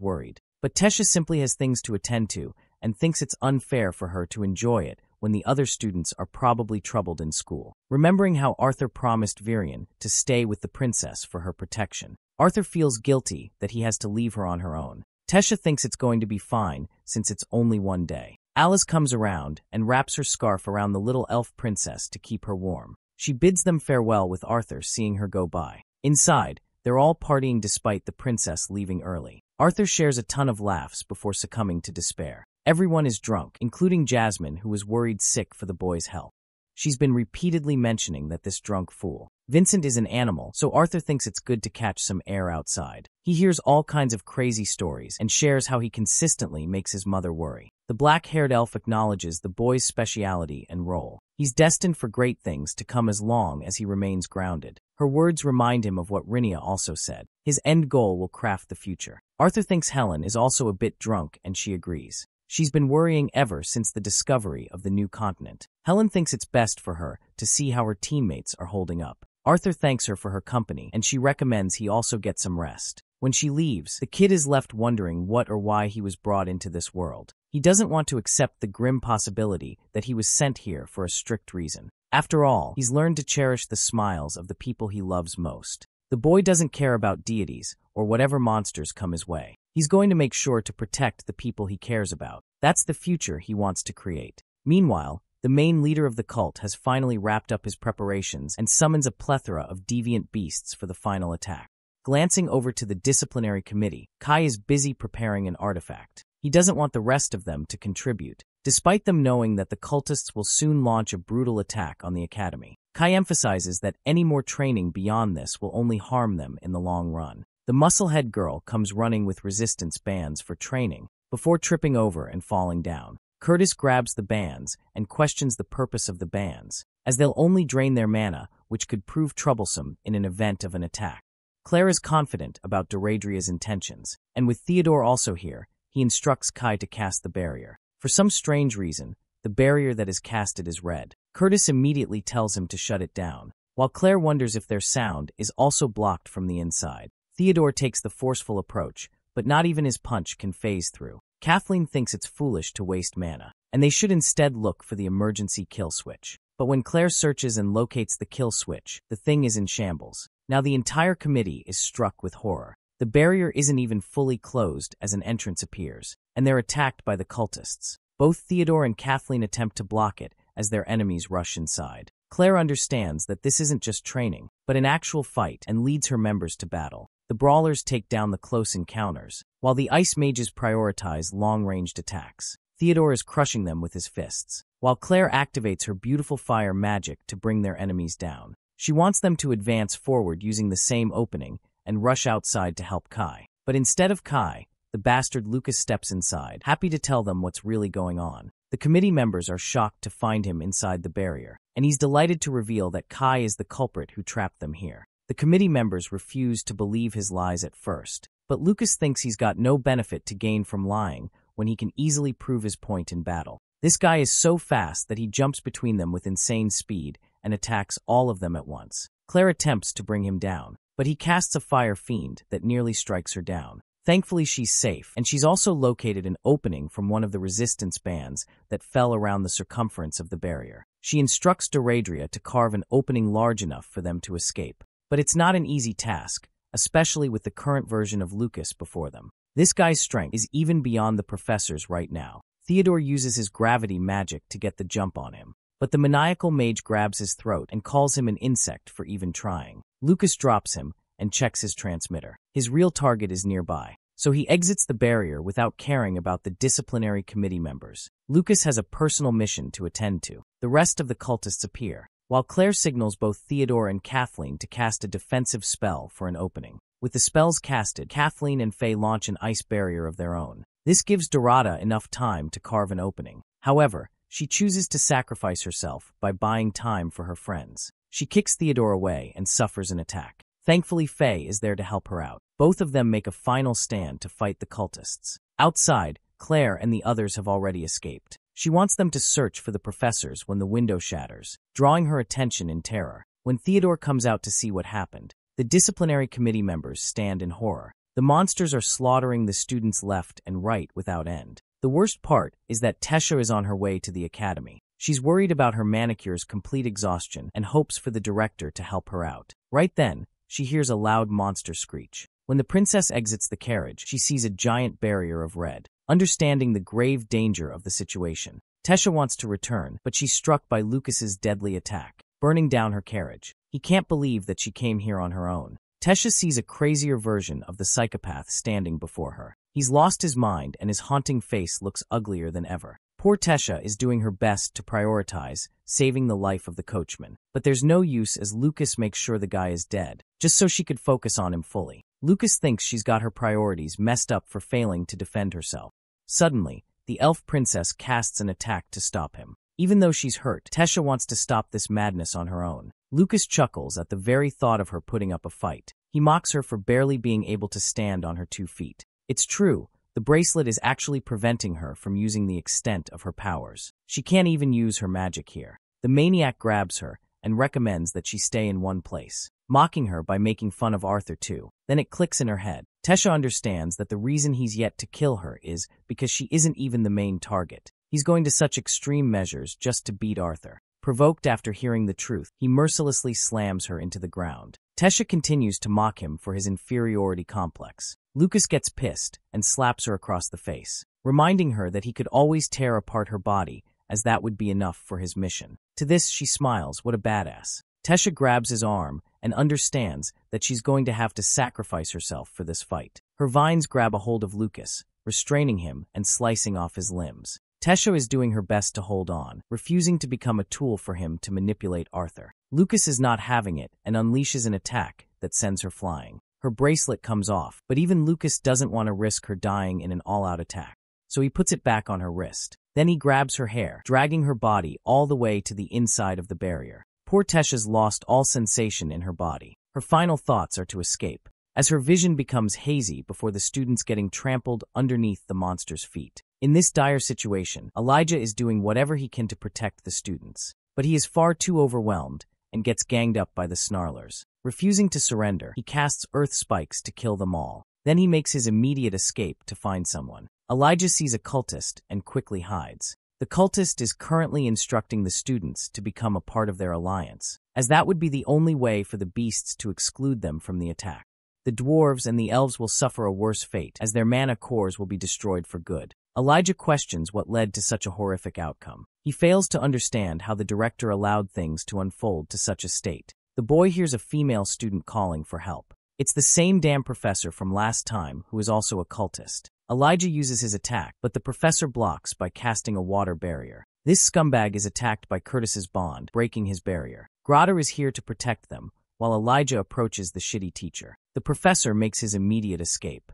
worried. But Tesha simply has things to attend to and thinks it's unfair for her to enjoy it when the other students are probably troubled in school. Remembering how Arthur promised Varian to stay with the princess for her protection, Arthur feels guilty that he has to leave her on her own. Tesha thinks it's going to be fine since it's only one day. Alice comes around and wraps her scarf around the little elf princess to keep her warm. She bids them farewell with Arthur seeing her go by. Inside, they're all partying despite the princess leaving early. Arthur shares a ton of laughs before succumbing to despair. Everyone is drunk, including Jasmine, who is worried sick for the boy's health. She's been repeatedly mentioning that this drunk fool, Vincent, is an animal, so Arthur thinks it's good to catch some air outside. He hears all kinds of crazy stories and shares how he consistently makes his mother worry. The black-haired elf acknowledges the boy's speciality and role. He's destined for great things to come as long as he remains grounded. Her words remind him of what Rinia also said. His end goal will craft the future. Arthur thinks Helen is also a bit drunk, and she agrees. She's been worrying ever since the discovery of the new continent. Helen thinks it's best for her to see how her teammates are holding up. Arthur thanks her for her company, and she recommends he also get some rest. When she leaves, the kid is left wondering what or why he was brought into this world. He doesn't want to accept the grim possibility that he was sent here for a strict reason. After all, he's learned to cherish the smiles of the people he loves most. The boy doesn't care about deities or whatever monsters come his way. He's going to make sure to protect the people he cares about. That's the future he wants to create. Meanwhile, the main leader of the cult has finally wrapped up his preparations and summons a plethora of deviant beasts for the final attack. Glancing over to the disciplinary committee, Kai is busy preparing an artifact. He doesn't want the rest of them to contribute, despite them knowing that the cultists will soon launch a brutal attack on the academy. Kai emphasizes that any more training beyond this will only harm them in the long run. The musclehead girl comes running with resistance bands for training, before tripping over and falling down. Curtis grabs the bands and questions the purpose of the bands, as they'll only drain their mana, which could prove troublesome in an event of an attack. Claire is confident about Doradria's intentions, and with Theodore also here, he instructs Kai to cast the barrier. For some strange reason, the barrier that is casted is red. Curtis immediately tells him to shut it down, while Claire wonders if their sound is also blocked from the inside. Theodore takes the forceful approach, but not even his punch can phase through. Kathleen thinks it's foolish to waste mana, and they should instead look for the emergency kill switch. But when Claire searches and locates the kill switch, the thing is in shambles. Now the entire committee is struck with horror. The barrier isn't even fully closed as an entrance appears, and they're attacked by the cultists. Both Theodore and Kathleen attempt to block it as their enemies rush inside. Claire understands that this isn't just training, but an actual fight, and leads her members to battle. The brawlers take down the close encounters, while the ice mages prioritize long-ranged attacks. Theodore is crushing them with his fists, while Claire activates her beautiful fire magic to bring their enemies down. She wants them to advance forward using the same opening and rush outside to help Kai. But instead of Kai, the bastard Lucas steps inside, happy to tell them what's really going on. The committee members are shocked to find him inside the barrier, and he's delighted to reveal that Kai is the culprit who trapped them here. The committee members refuse to believe his lies at first, but Lucas thinks he's got no benefit to gain from lying when he can easily prove his point in battle. This guy is so fast that he jumps between them with insane speed and attacks all of them at once. Claire attempts to bring him down, but he casts a fire fiend that nearly strikes her down. Thankfully, she's safe, and she's also located an opening from one of the resistance bands that fell around the circumference of the barrier. She instructs Doradria to carve an opening large enough for them to escape. But it's not an easy task, especially with the current version of Lucas before them. This guy's strength is even beyond the professor's right now. Theodore uses his gravity magic to get the jump on him, but the maniacal mage grabs his throat and calls him an insect for even trying. Lucas drops him and checks his transmitter. His real target is nearby, so he exits the barrier without caring about the disciplinary committee members. Lucas has a personal mission to attend to. The rest of the cultists appear, while Claire signals both Theodore and Kathleen to cast a defensive spell for an opening. With the spells casted, Kathleen and Faye launch an ice barrier of their own. This gives Dorada enough time to carve an opening. However, she chooses to sacrifice herself by buying time for her friends. She kicks Theodore away and suffers an attack. Thankfully, Faye is there to help her out. Both of them make a final stand to fight the cultists. Outside, Claire and the others have already escaped. She wants them to search for the professors when the window shatters, drawing her attention in terror. When Theodore comes out to see what happened, the disciplinary committee members stand in horror. The monsters are slaughtering the students left and right without end. The worst part is that Tesha is on her way to the academy. She's worried about her manicure's complete exhaustion and hopes for the director to help her out. Right then, she hears a loud monster screech. When the princess exits the carriage, she sees a giant barrier of red. Understanding the grave danger of the situation, Tesha wants to return, but she's struck by Lucas's deadly attack, burning down her carriage. He can't believe that she came here on her own. Tesha sees a crazier version of the psychopath standing before her. He's lost his mind and his haunting face looks uglier than ever. Poor Tesha is doing her best to prioritize saving the life of the coachman, but there's no use as Lucas makes sure the guy is dead, just so she could focus on him fully. Lucas thinks she's got her priorities messed up for failing to defend herself. Suddenly, the elf princess casts an attack to stop him. Even though she's hurt, Tesha wants to stop this madness on her own. Lucas chuckles at the very thought of her putting up a fight. He mocks her for barely being able to stand on her 2 feet. It's true, the bracelet is actually preventing her from using the extent of her powers. She can't even use her magic here. The maniac grabs her and recommends that she stay in one place, mocking her by making fun of Arthur too. Then it clicks in her head. Tesha understands that the reason he's yet to kill her is because she isn't even the main target. He's going to such extreme measures just to beat Arthur. Provoked after hearing the truth, he mercilessly slams her into the ground. Tesha continues to mock him for his inferiority complex. Lucas gets pissed and slaps her across the face, reminding her that he could always tear apart her body, as that would be enough for his mission. To this, she smiles. What a badass. Tesha grabs his arm and understands that she's going to have to sacrifice herself for this fight. Her vines grab a hold of Lucas, restraining him and slicing off his limbs. Tesha is doing her best to hold on, refusing to become a tool for him to manipulate Arthur. Lucas is not having it and unleashes an attack that sends her flying. Her bracelet comes off, but even Lucas doesn't want to risk her dying in an all-out attack, so he puts it back on her wrist. Then he grabs her hair, dragging her body all the way to the inside of the barrier. Poor Tesha's lost all sensation in her body. Her final thoughts are to escape, as her vision becomes hazy before the students getting trampled underneath the monster's feet. In this dire situation, Elijah is doing whatever he can to protect the students, but he is far too overwhelmed and gets ganged up by the snarlers. Refusing to surrender, he casts earth spikes to kill them all. Then he makes his immediate escape to find someone. Elijah sees a cultist and quickly hides. The cultist is currently instructing the students to become a part of their alliance, as that would be the only way for the beasts to exclude them from the attack. The dwarves and the elves will suffer a worse fate, as their mana cores will be destroyed for good. Elijah questions what led to such a horrific outcome. He fails to understand how the director allowed things to unfold to such a state. The boy hears a female student calling for help. It's the same damn professor from last time who is also a cultist. Elijah uses his attack, but the professor blocks by casting a water barrier. This scumbag is attacked by Curtis's bond, breaking his barrier. Grotter is here to protect them, while Elijah approaches the shitty teacher. The professor makes his immediate escape.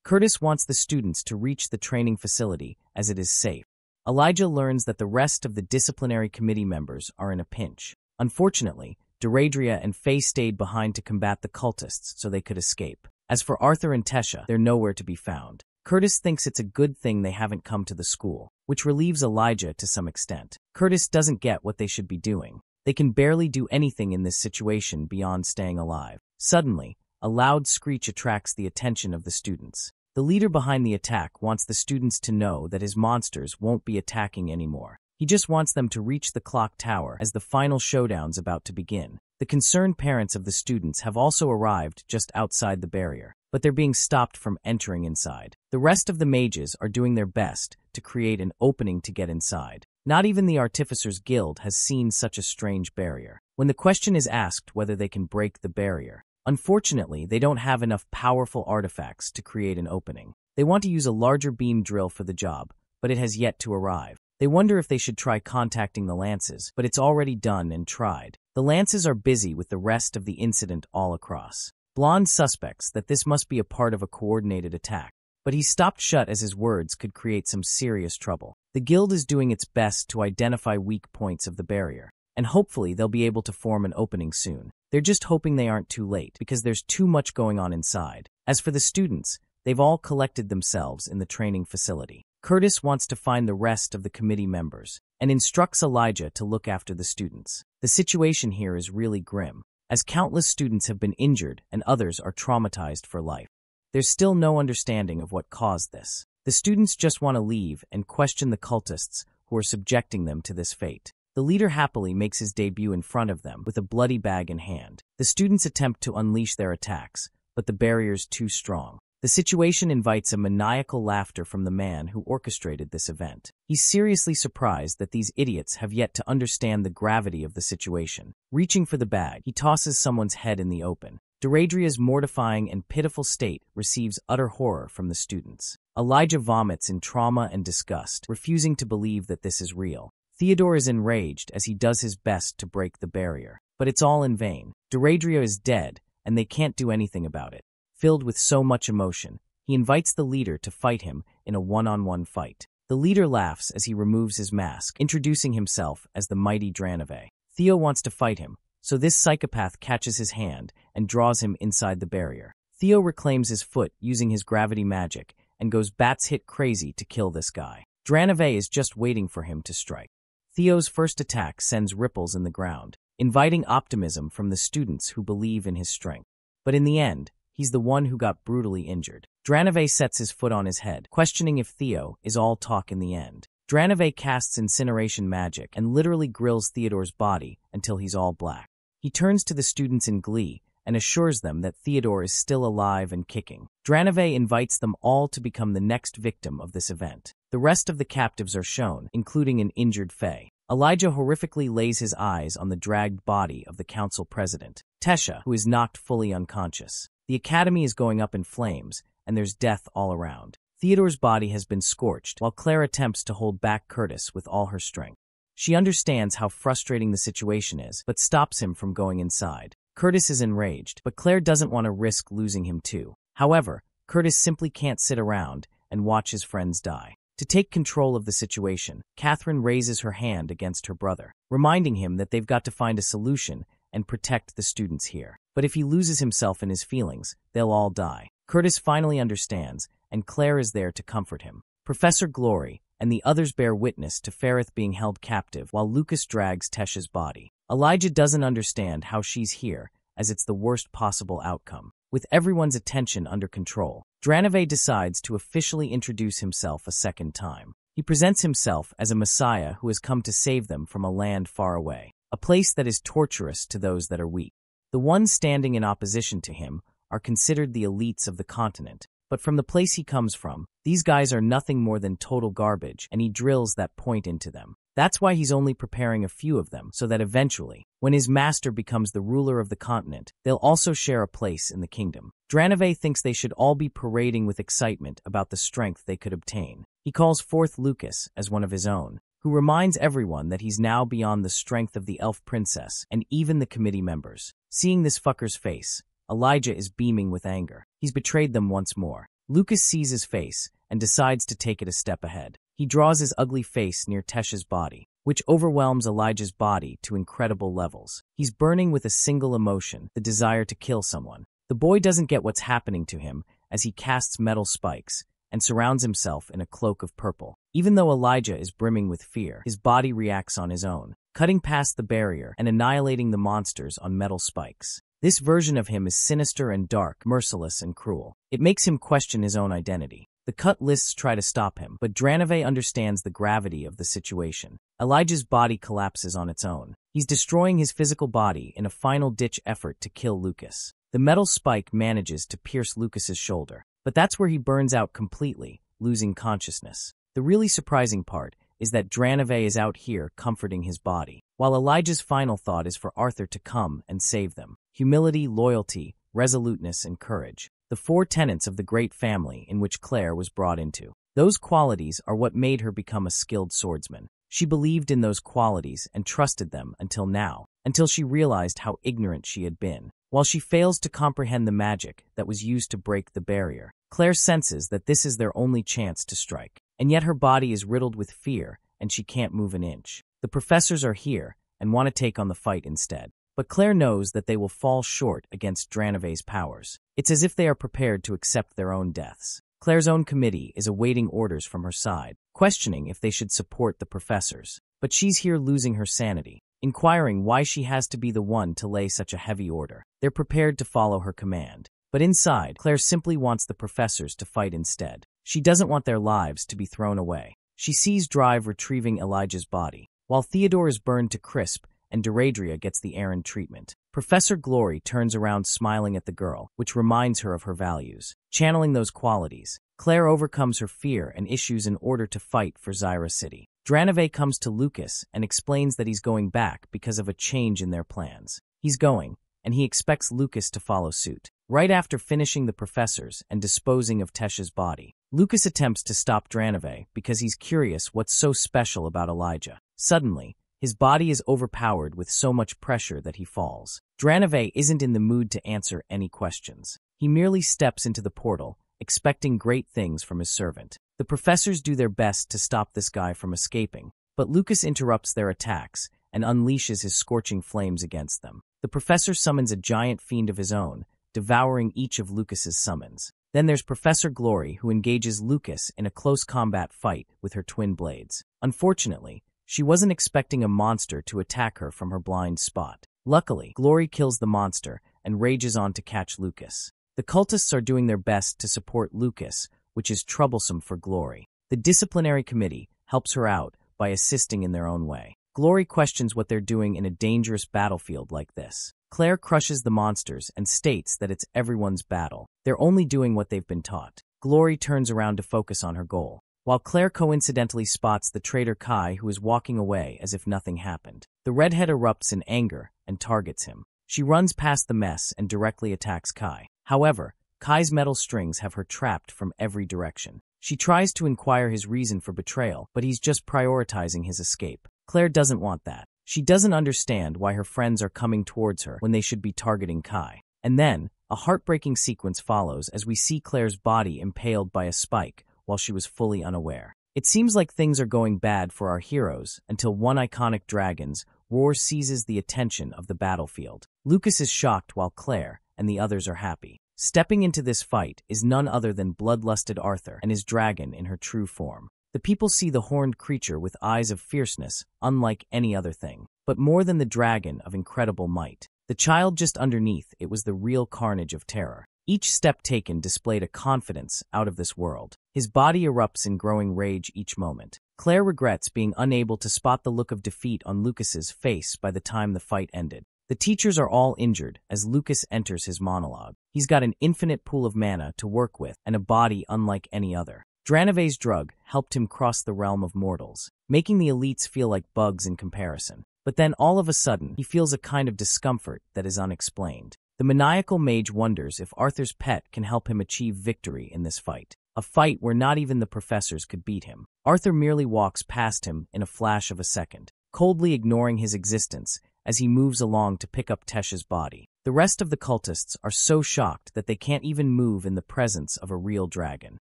Curtis wants the students to reach the training facility, as it is safe. Elijah learns that the rest of the disciplinary committee members are in a pinch. Unfortunately, Deradria and Faye stayed behind to combat the cultists so they could escape. As for Arthur and Tesha, they're nowhere to be found. Curtis thinks it's a good thing they haven't come to the school, which relieves Elijah to some extent. Curtis doesn't get what they should be doing. They can barely do anything in this situation beyond staying alive. Suddenly, a loud screech attracts the attention of the students. The leader behind the attack wants the students to know that his monsters won't be attacking anymore. He just wants them to reach the clock tower as the final showdown's about to begin. The concerned parents of the students have also arrived just outside the barrier, but they're being stopped from entering inside. The rest of the mages are doing their best to create an opening to get inside. Not even the Artificers Guild has seen such a strange barrier. When the question is asked whether they can break the barrier, unfortunately, they don't have enough powerful artifacts to create an opening. They want to use a larger beam drill for the job, but it has yet to arrive. They wonder if they should try contacting the Lances, but it's already done and tried. The Lances are busy with the rest of the incident all across. Blonde suspects that this must be a part of a coordinated attack, but he stopped shut as his words could create some serious trouble. The guild is doing its best to identify weak points of the barrier, and hopefully they'll be able to form an opening soon. They're just hoping they aren't too late, because there's too much going on inside. As for the students, they've all collected themselves in the training facility. Curtis wants to find the rest of the committee members, and instructs Elijah to look after the students. The situation here is really grim, as countless students have been injured and others are traumatized for life. There's still no understanding of what caused this. The students just want to leave and question the cultists who are subjecting them to this fate. The leader happily makes his debut in front of them with a bloody bag in hand. The students attempt to unleash their attacks, but the barrier's too strong. The situation invites a maniacal laughter from the man who orchestrated this event. He's seriously surprised that these idiots have yet to understand the gravity of the situation. Reaching for the bag, he tosses someone's head in the open. Deradria's mortifying and pitiful state receives utter horror from the students. Elijah vomits in trauma and disgust, refusing to believe that this is real. Theodore is enraged as he does his best to break the barrier, but it's all in vain. Deradria is dead, and they can't do anything about it. Filled with so much emotion, he invites the leader to fight him in a one-on-one fight. The leader laughs as he removes his mask, introducing himself as the mighty Dranove. Theo wants to fight him, so this psychopath catches his hand and draws him inside the barrier. Theo reclaims his foot using his gravity magic and goes bats-hit crazy to kill this guy. Dranove is just waiting for him to strike. Theo's first attack sends ripples in the ground, inviting optimism from the students who believe in his strength. But in the end, he's the one who got brutally injured. Dranove sets his foot on his head, questioning if Theo is all talk in the end. Dranove casts incineration magic and literally grills Theodore's body until he's all black. He turns to the students in glee and assures them that Theodore is still alive and kicking. Dranove invites them all to become the next victim of this event. The rest of the captives are shown, including an injured Faye. Elijah horrifically lays his eyes on the dragged body of the council president, Tesha, who is knocked fully unconscious. The academy is going up in flames, and there's death all around. Theodore's body has been scorched, while Claire attempts to hold back Curtis with all her strength. She understands how frustrating the situation is, but stops him from going inside. Curtis is enraged, but Claire doesn't want to risk losing him too. However, Curtis simply can't sit around and watch his friends die. To take control of the situation, Catherine raises her hand against her brother, reminding him that they've got to find a solution and protect the students here. But if he loses himself in his feelings, they'll all die. Curtis finally understands, and Claire is there to comfort him. Professor Glory and the others bear witness to Ferrith being held captive while Lucas drags Tesha's body. Elijah doesn't understand how she's here, as it's the worst possible outcome. With everyone's attention under control, Dranove decides to officially introduce himself a second time. He presents himself as a messiah who has come to save them from a land far away, a place that is torturous to those that are weak. The ones standing in opposition to him are considered the elites of the continent, but from the place he comes from, these guys are nothing more than total garbage, and he drills that point into them. That's why he's only preparing a few of them, so that eventually, when his master becomes the ruler of the continent, they'll also share a place in the kingdom. Dranove thinks they should all be parading with excitement about the strength they could obtain. He calls forth Lucas as one of his own, who reminds everyone that he's now beyond the strength of the elf princess and even the committee members. Seeing this fucker's face, Elijah is beaming with anger. He's betrayed them once more. Lucas sees his face and decides to take it a step ahead. He draws his ugly face near Tesh's body, which overwhelms Elijah's body to incredible levels. He's burning with a single emotion, the desire to kill someone. The boy doesn't get what's happening to him as he casts metal spikes and surrounds himself in a cloak of purple. Even though Elijah is brimming with fear, his body reacts on his own, cutting past the barrier and annihilating the monsters on metal spikes. This version of him is sinister and dark, merciless and cruel. It makes him question his own identity. The cut lists try to stop him, but Dranove understands the gravity of the situation. Elijah's body collapses on its own. He's destroying his physical body in a final-ditch effort to kill Lucas. The metal spike manages to pierce Lucas's shoulder, but that's where he burns out completely, losing consciousness. The really surprising part is that Dranove is out here comforting his body, while Elijah's final thought is for Arthur to come and save them. Humility, loyalty, resoluteness, and courage. The 4 tenets of the great family in which Claire was brought into. Those qualities are what made her become a skilled swordsman. She believed in those qualities and trusted them until now, until she realized how ignorant she had been. While she fails to comprehend the magic that was used to break the barrier, Claire senses that this is their only chance to strike. And yet her body is riddled with fear, and she can't move an inch. The professors are here and want to take on the fight instead. But Claire knows that they will fall short against Dranove's powers. It's as if they are prepared to accept their own deaths. Claire's own committee is awaiting orders from her side, questioning if they should support the professors. But she's here losing her sanity, inquiring why she has to be the one to lay such a heavy order. They're prepared to follow her command. But inside, Claire simply wants the professors to fight instead. She doesn't want their lives to be thrown away. She sees Drive retrieving Elijah's body, while Theodore is burned to crisp and Deradria gets the errand treatment. Professor Glory turns around smiling at the girl, which reminds her of her values. Channeling those qualities, Claire overcomes her fear and issues an order to fight for Zyra City. Dranove comes to Lucas and explains that he's going back because of a change in their plans. He's going, and he expects Lucas to follow suit. Right after finishing the professors and disposing of Tesh's body, Lucas attempts to stop Dranove because he's curious what's so special about Elijah. Suddenly, his body is overpowered with so much pressure that he falls. Dranove isn't in the mood to answer any questions. He merely steps into the portal, expecting great things from his servant. The professors do their best to stop this guy from escaping, but Lucas interrupts their attacks and unleashes his scorching flames against them. The professor summons a giant fiend of his own, devouring each of Lucas's summons. Then there's Professor Glory, who engages Lucas in a close combat fight with her twin blades. Unfortunately, she wasn't expecting a monster to attack her from her blind spot. Luckily, Glory kills the monster and rages on to catch Lucas. The cultists are doing their best to support Lucas, which is troublesome for Glory. The disciplinary committee helps her out by assisting in their own way. Glory questions what they're doing in a dangerous battlefield like this. Claire crushes the monsters and states that it's everyone's battle. They're only doing what they've been taught. Glory turns around to focus on her goal, while Claire coincidentally spots the traitor Kai, who is walking away as if nothing happened. The redhead erupts in anger and targets him. She runs past the mess and directly attacks Kai. However, Kai's metal strings have her trapped from every direction. She tries to inquire his reason for betrayal, but he's just prioritizing his escape. Claire doesn't want that. She doesn't understand why her friends are coming towards her when they should be targeting Kai. And then, a heartbreaking sequence follows as we see Claire's body impaled by a spike while she was fully unaware. It seems like things are going bad for our heroes until one iconic dragon's roar seizes the attention of the battlefield. Lucas is shocked while Claire and the others are happy. Stepping into this fight is none other than bloodlusted Arthur and his dragon in her true form. The people see the horned creature with eyes of fierceness, unlike any other thing, but more than the dragon of incredible might. The child just underneath it was the real carnage of terror. Each step taken displayed a confidence out of this world. His body erupts in growing rage each moment. Claire regrets being unable to spot the look of defeat on Lucas's face by the time the fight ended. The teachers are all injured as Lucas enters his monologue. He's got an infinite pool of mana to work with and a body unlike any other. Dranave's drug helped him cross the realm of mortals, making the elites feel like bugs in comparison. But then all of a sudden, he feels a kind of discomfort that is unexplained. The maniacal mage wonders if Arthur's pet can help him achieve victory in this fight. A fight where not even the professors could beat him. Arthur merely walks past him in a flash of a second, coldly ignoring his existence as he moves along to pick up Tesh's body. The rest of the cultists are so shocked that they can't even move in the presence of a real dragon.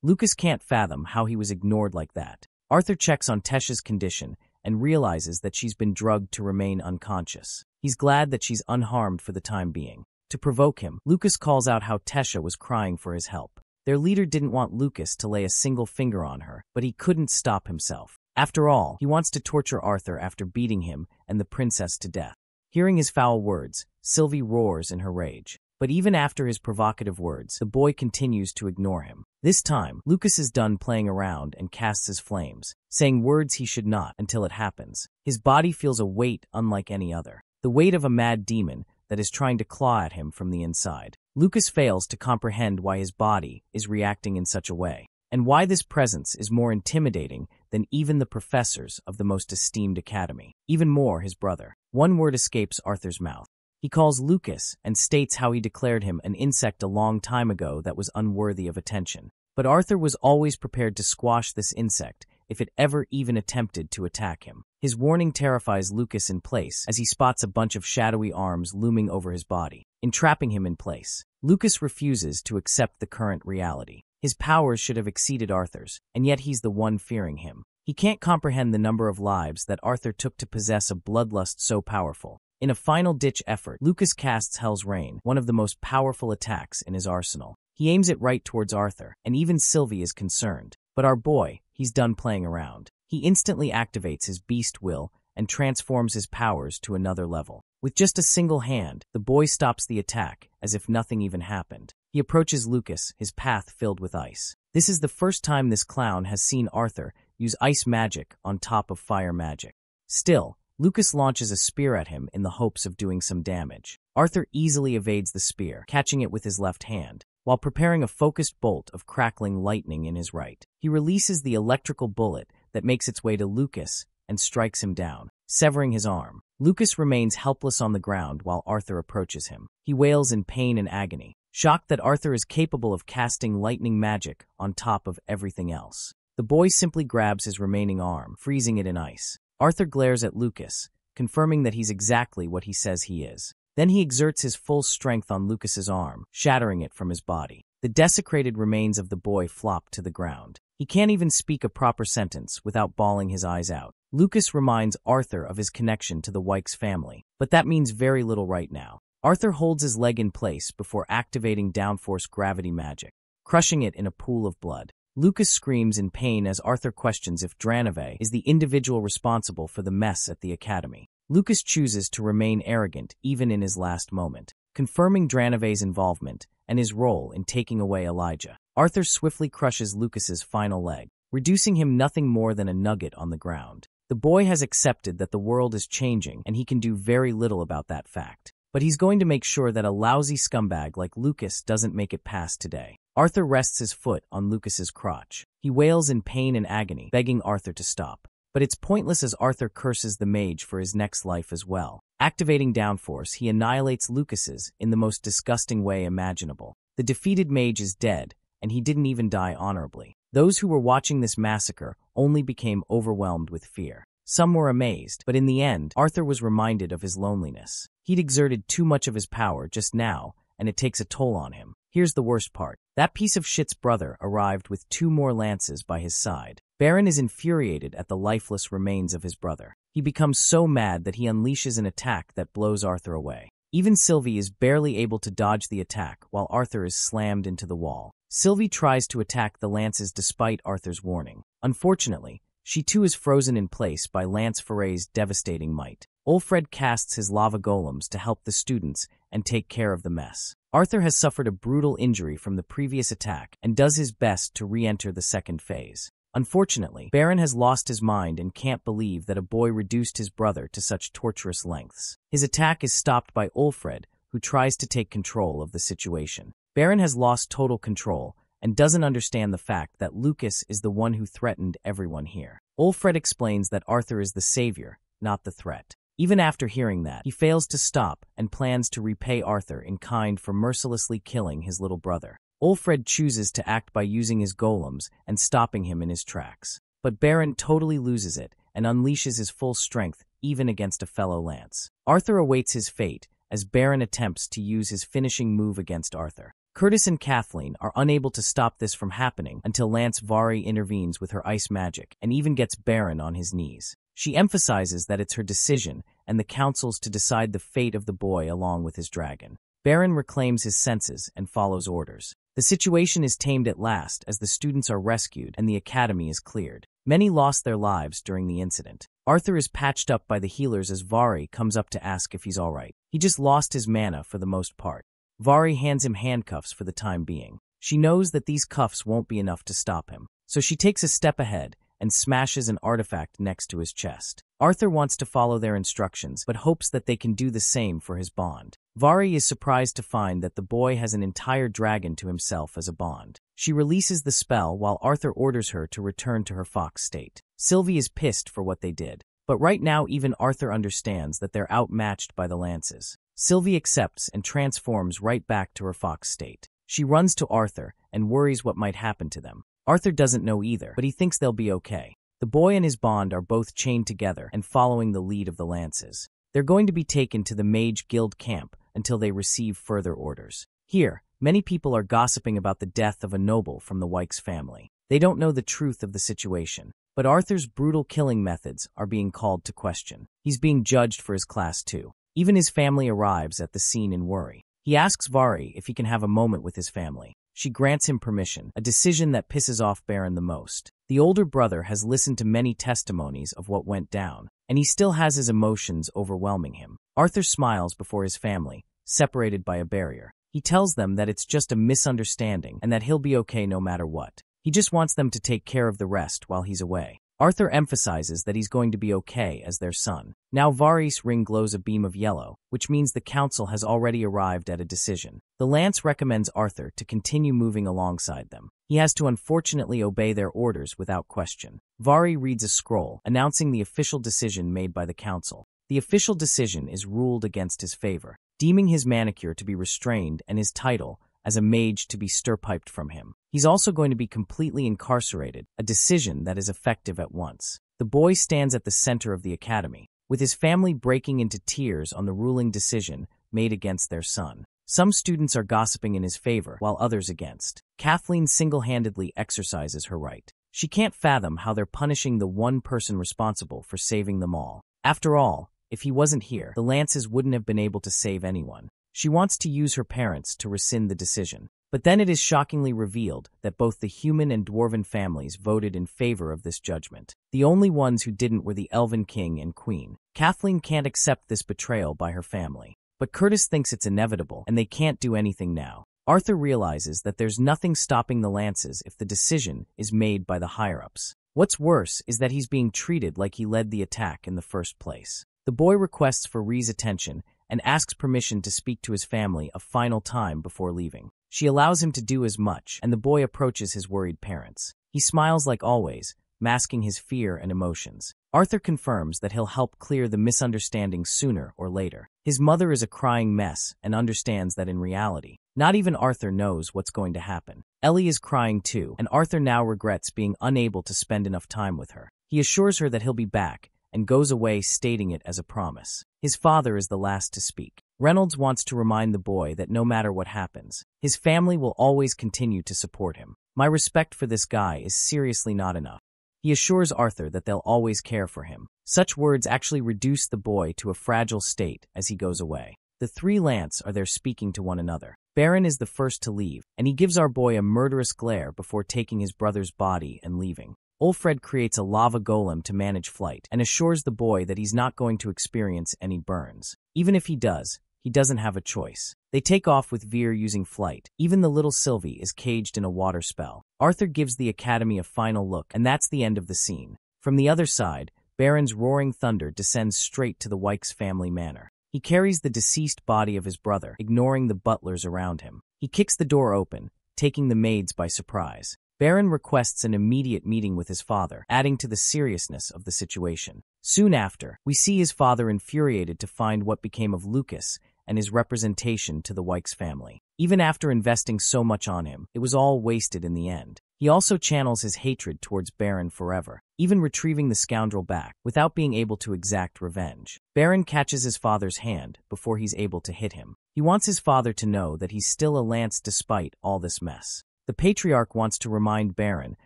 Lucas can't fathom how he was ignored like that. Arthur checks on Tesh's condition and realizes that she's been drugged to remain unconscious. He's glad that she's unharmed for the time being. To provoke him, Lucas calls out how Tesha was crying for his help. Their leader didn't want Lucas to lay a single finger on her, but he couldn't stop himself. After all, he wants to torture Arthur after beating him and the princess to death. Hearing his foul words, Sylvie roars in her rage. But even after his provocative words, the boy continues to ignore him. This time, Lucas is done playing around and casts his flames, saying words he should not until it happens. His body feels a weight unlike any other. The weight of a mad demon that is trying to claw at him from the inside. Lucas fails to comprehend why his body is reacting in such a way, and why this presence is more intimidating than even the professors of the most esteemed academy. Even more, his brother. One word escapes Arthur's mouth. He calls Lucas and states how he declared him an insect a long time ago that was unworthy of attention. But Arthur was always prepared to squash this insect if it ever even attempted to attack him. His warning terrifies Lucas in place as he spots a bunch of shadowy arms looming over his body, entrapping him in place. Lucas refuses to accept the current reality. His powers should have exceeded Arthur's, and yet he's the one fearing him. He can't comprehend the number of lives that Arthur took to possess a bloodlust so powerful. In a final-ditch effort, Lucas casts Hell's Rain, one of the most powerful attacks in his arsenal. He aims it right towards Arthur, and even Sylvie is concerned. But our boy, he's done playing around. He instantly activates his beast will and transforms his powers to another level. With just a single hand, the boy stops the attack as if nothing even happened. He approaches Lucas, his path filled with ice. This is the first time this clown has seen Arthur use ice magic on top of fire magic. Still, Lucas launches a spear at him in the hopes of doing some damage. Arthur easily evades the spear, catching it with his left hand, while preparing a focused bolt of crackling lightning in his right. He releases the electrical bullet that makes its way to Lucas and strikes him down, severing his arm. Lucas remains helpless on the ground while Arthur approaches him. He wails in pain and agony, shocked that Arthur is capable of casting lightning magic on top of everything else. The boy simply grabs his remaining arm, freezing it in ice. Arthur glares at Lucas, confirming that he's exactly what he says he is. Then he exerts his full strength on Lucas's arm, shattering it from his body. The desecrated remains of the boy flop to the ground. He can't even speak a proper sentence without bawling his eyes out. Lucas reminds Arthur of his connection to the Wykes family, but that means very little right now. Arthur holds his leg in place before activating downforce gravity magic, crushing it in a pool of blood. Lucas screams in pain as Arthur questions if Dranave is the individual responsible for the mess at the academy. Lucas chooses to remain arrogant even in his last moment, confirming Dranave's involvement and his role in taking away Elijah. Arthur swiftly crushes Lucas's final leg, reducing him nothing more than a nugget on the ground. The boy has accepted that the world is changing and he can do very little about that fact. But he's going to make sure that a lousy scumbag like Lucas doesn't make it past today. Arthur rests his foot on Lucas's crotch. He wails in pain and agony, begging Arthur to stop. But it's pointless as Arthur curses the mage for his next life as well. Activating downforce, he annihilates Lucas's in the most disgusting way imaginable. The defeated mage is dead, and he didn't even die honorably. Those who were watching this massacre only became overwhelmed with fear. Some were amazed, but in the end, Arthur was reminded of his loneliness. He'd exerted too much of his power just now, and it takes a toll on him. Here's the worst part. That piece of shit's brother arrived with 2 more lances by his side. Baron is infuriated at the lifeless remains of his brother. He becomes so mad that he unleashes an attack that blows Arthur away. Even Sylvie is barely able to dodge the attack while Arthur is slammed into the wall. Sylvie tries to attack the lances despite Arthur's warning. Unfortunately, she too is frozen in place by Lance Foray's devastating might. Ulfred casts his lava golems to help the students and take care of the mess. Arthur has suffered a brutal injury from the previous attack and does his best to re-enter the second phase. Unfortunately, Baron has lost his mind and can't believe that a boy reduced his brother to such torturous lengths. His attack is stopped by Ulfred, who tries to take control of the situation. Baron has lost total control and doesn't understand the fact that Lucas is the one who threatened everyone here. Ulfred explains that Arthur is the savior, not the threat. Even after hearing that, he fails to stop and plans to repay Arthur in kind for mercilessly killing his little brother. Ulfred chooses to act by using his golems and stopping him in his tracks. But Baron totally loses it and unleashes his full strength even against a fellow lance. Arthur awaits his fate as Baron attempts to use his finishing move against Arthur. Curtis and Kathleen are unable to stop this from happening until Lance Vari intervenes with her ice magic and even gets Baron on his knees. She emphasizes that it's her decision and the council's to decide the fate of the boy along with his dragon. Baron reclaims his senses and follows orders. The situation is tamed at last as the students are rescued and the academy is cleared. Many lost their lives during the incident. Arthur is patched up by the healers as Vari comes up to ask if he's alright. He just lost his mana for the most part. Vari hands him handcuffs for the time being. She knows that these cuffs won't be enough to stop him, so she takes a step ahead and smashes an artifact next to his chest. Arthur wants to follow their instructions, but hopes that they can do the same for his bond. Vari is surprised to find that the boy has an entire dragon to himself as a bond. She releases the spell while Arthur orders her to return to her fox state. Sylvie is pissed for what they did, but right now even Arthur understands that they're outmatched by the lances. Sylvie accepts and transforms right back to her fox state. She runs to Arthur and worries what might happen to them. Arthur doesn't know either, but he thinks they'll be okay. The boy and his bond are both chained together and following the lead of the lances. They're going to be taken to the Mage Guild camp until they receive further orders. Here, many people are gossiping about the death of a noble from the Wykes family. They don't know the truth of the situation, but Arthur's brutal killing methods are being called to question. He's being judged for his class too. Even his family arrives at the scene in worry. He asks Vari if he can have a moment with his family. She grants him permission, a decision that pisses off Baron the most. The older brother has listened to many testimonies of what went down, and he still has his emotions overwhelming him. Arthur smiles before his family, separated by a barrier. He tells them that it's just a misunderstanding and that he'll be okay no matter what. He just wants them to take care of the rest while he's away. Arthur emphasizes that he's going to be okay as their son. Now Vari's ring glows a beam of yellow, which means the council has already arrived at a decision. The lance recommends Arthur to continue moving alongside them. He has to unfortunately obey their orders without question. Vari reads a scroll announcing the official decision made by the council. The official decision is ruled against his favor, deeming his manicure to be restrained and his title as a mage to be stirpiped from him. He's also going to be completely incarcerated, a decision that is effective at once. The boy stands at the center of the academy, with his family breaking into tears on the ruling decision made against their son. Some students are gossiping in his favor, while others against. Kathleen single-handedly exercises her right. She can't fathom how they're punishing the one person responsible for saving them all. After all, if he wasn't here, the lances wouldn't have been able to save anyone. She wants to use her parents to rescind the decision. But then it is shockingly revealed that both the human and dwarven families voted in favor of this judgment. The only ones who didn't were the Elven King and Queen. Kathleen can't accept this betrayal by her family. But Curtis thinks it's inevitable, and they can't do anything now. Arthur realizes that there's nothing stopping the lances if the decision is made by the higher-ups. What's worse is that he's being treated like he led the attack in the first place. The boy requests for Ree's attention and asks permission to speak to his family a final time before leaving. She allows him to do as much, and the boy approaches his worried parents. He smiles like always, masking his fear and emotions. Arthur confirms that he'll help clear the misunderstanding sooner or later. His mother is a crying mess and understands that in reality, not even Arthur knows what's going to happen. Ellie is crying too, and Arthur now regrets being unable to spend enough time with her. He assures her that he'll be back, and goes away stating it as a promise. His father is the last to speak. Reynolds wants to remind the boy that no matter what happens, his family will always continue to support him. My respect for this guy is seriously not enough. He assures Arthur that they'll always care for him. Such words actually reduce the boy to a fragile state as he goes away. The three Lance are there speaking to one another. Baron is the first to leave, and he gives our boy a murderous glare before taking his brother's body and leaving. Ulfred creates a lava golem to manage flight and assures the boy that he's not going to experience any burns. Even if he does, he doesn't have a choice. They take off with Veer using flight. Even the little Sylvie is caged in a water spell. Arthur gives the academy a final look, and that's the end of the scene. From the other side, Baron's roaring thunder descends straight to the Wykes family manor. He carries the deceased body of his brother, ignoring the butlers around him. He kicks the door open, taking the maids by surprise. Baron requests an immediate meeting with his father, adding to the seriousness of the situation. Soon after, we see his father infuriated to find what became of Lucas and his representation to the Wykes family. Even after investing so much on him, it was all wasted in the end. He also channels his hatred towards Baron forever, even retrieving the scoundrel back without being able to exact revenge. Baron catches his father's hand before he's able to hit him. He wants his father to know that he's still a lance despite all this mess. The patriarch wants to remind Baron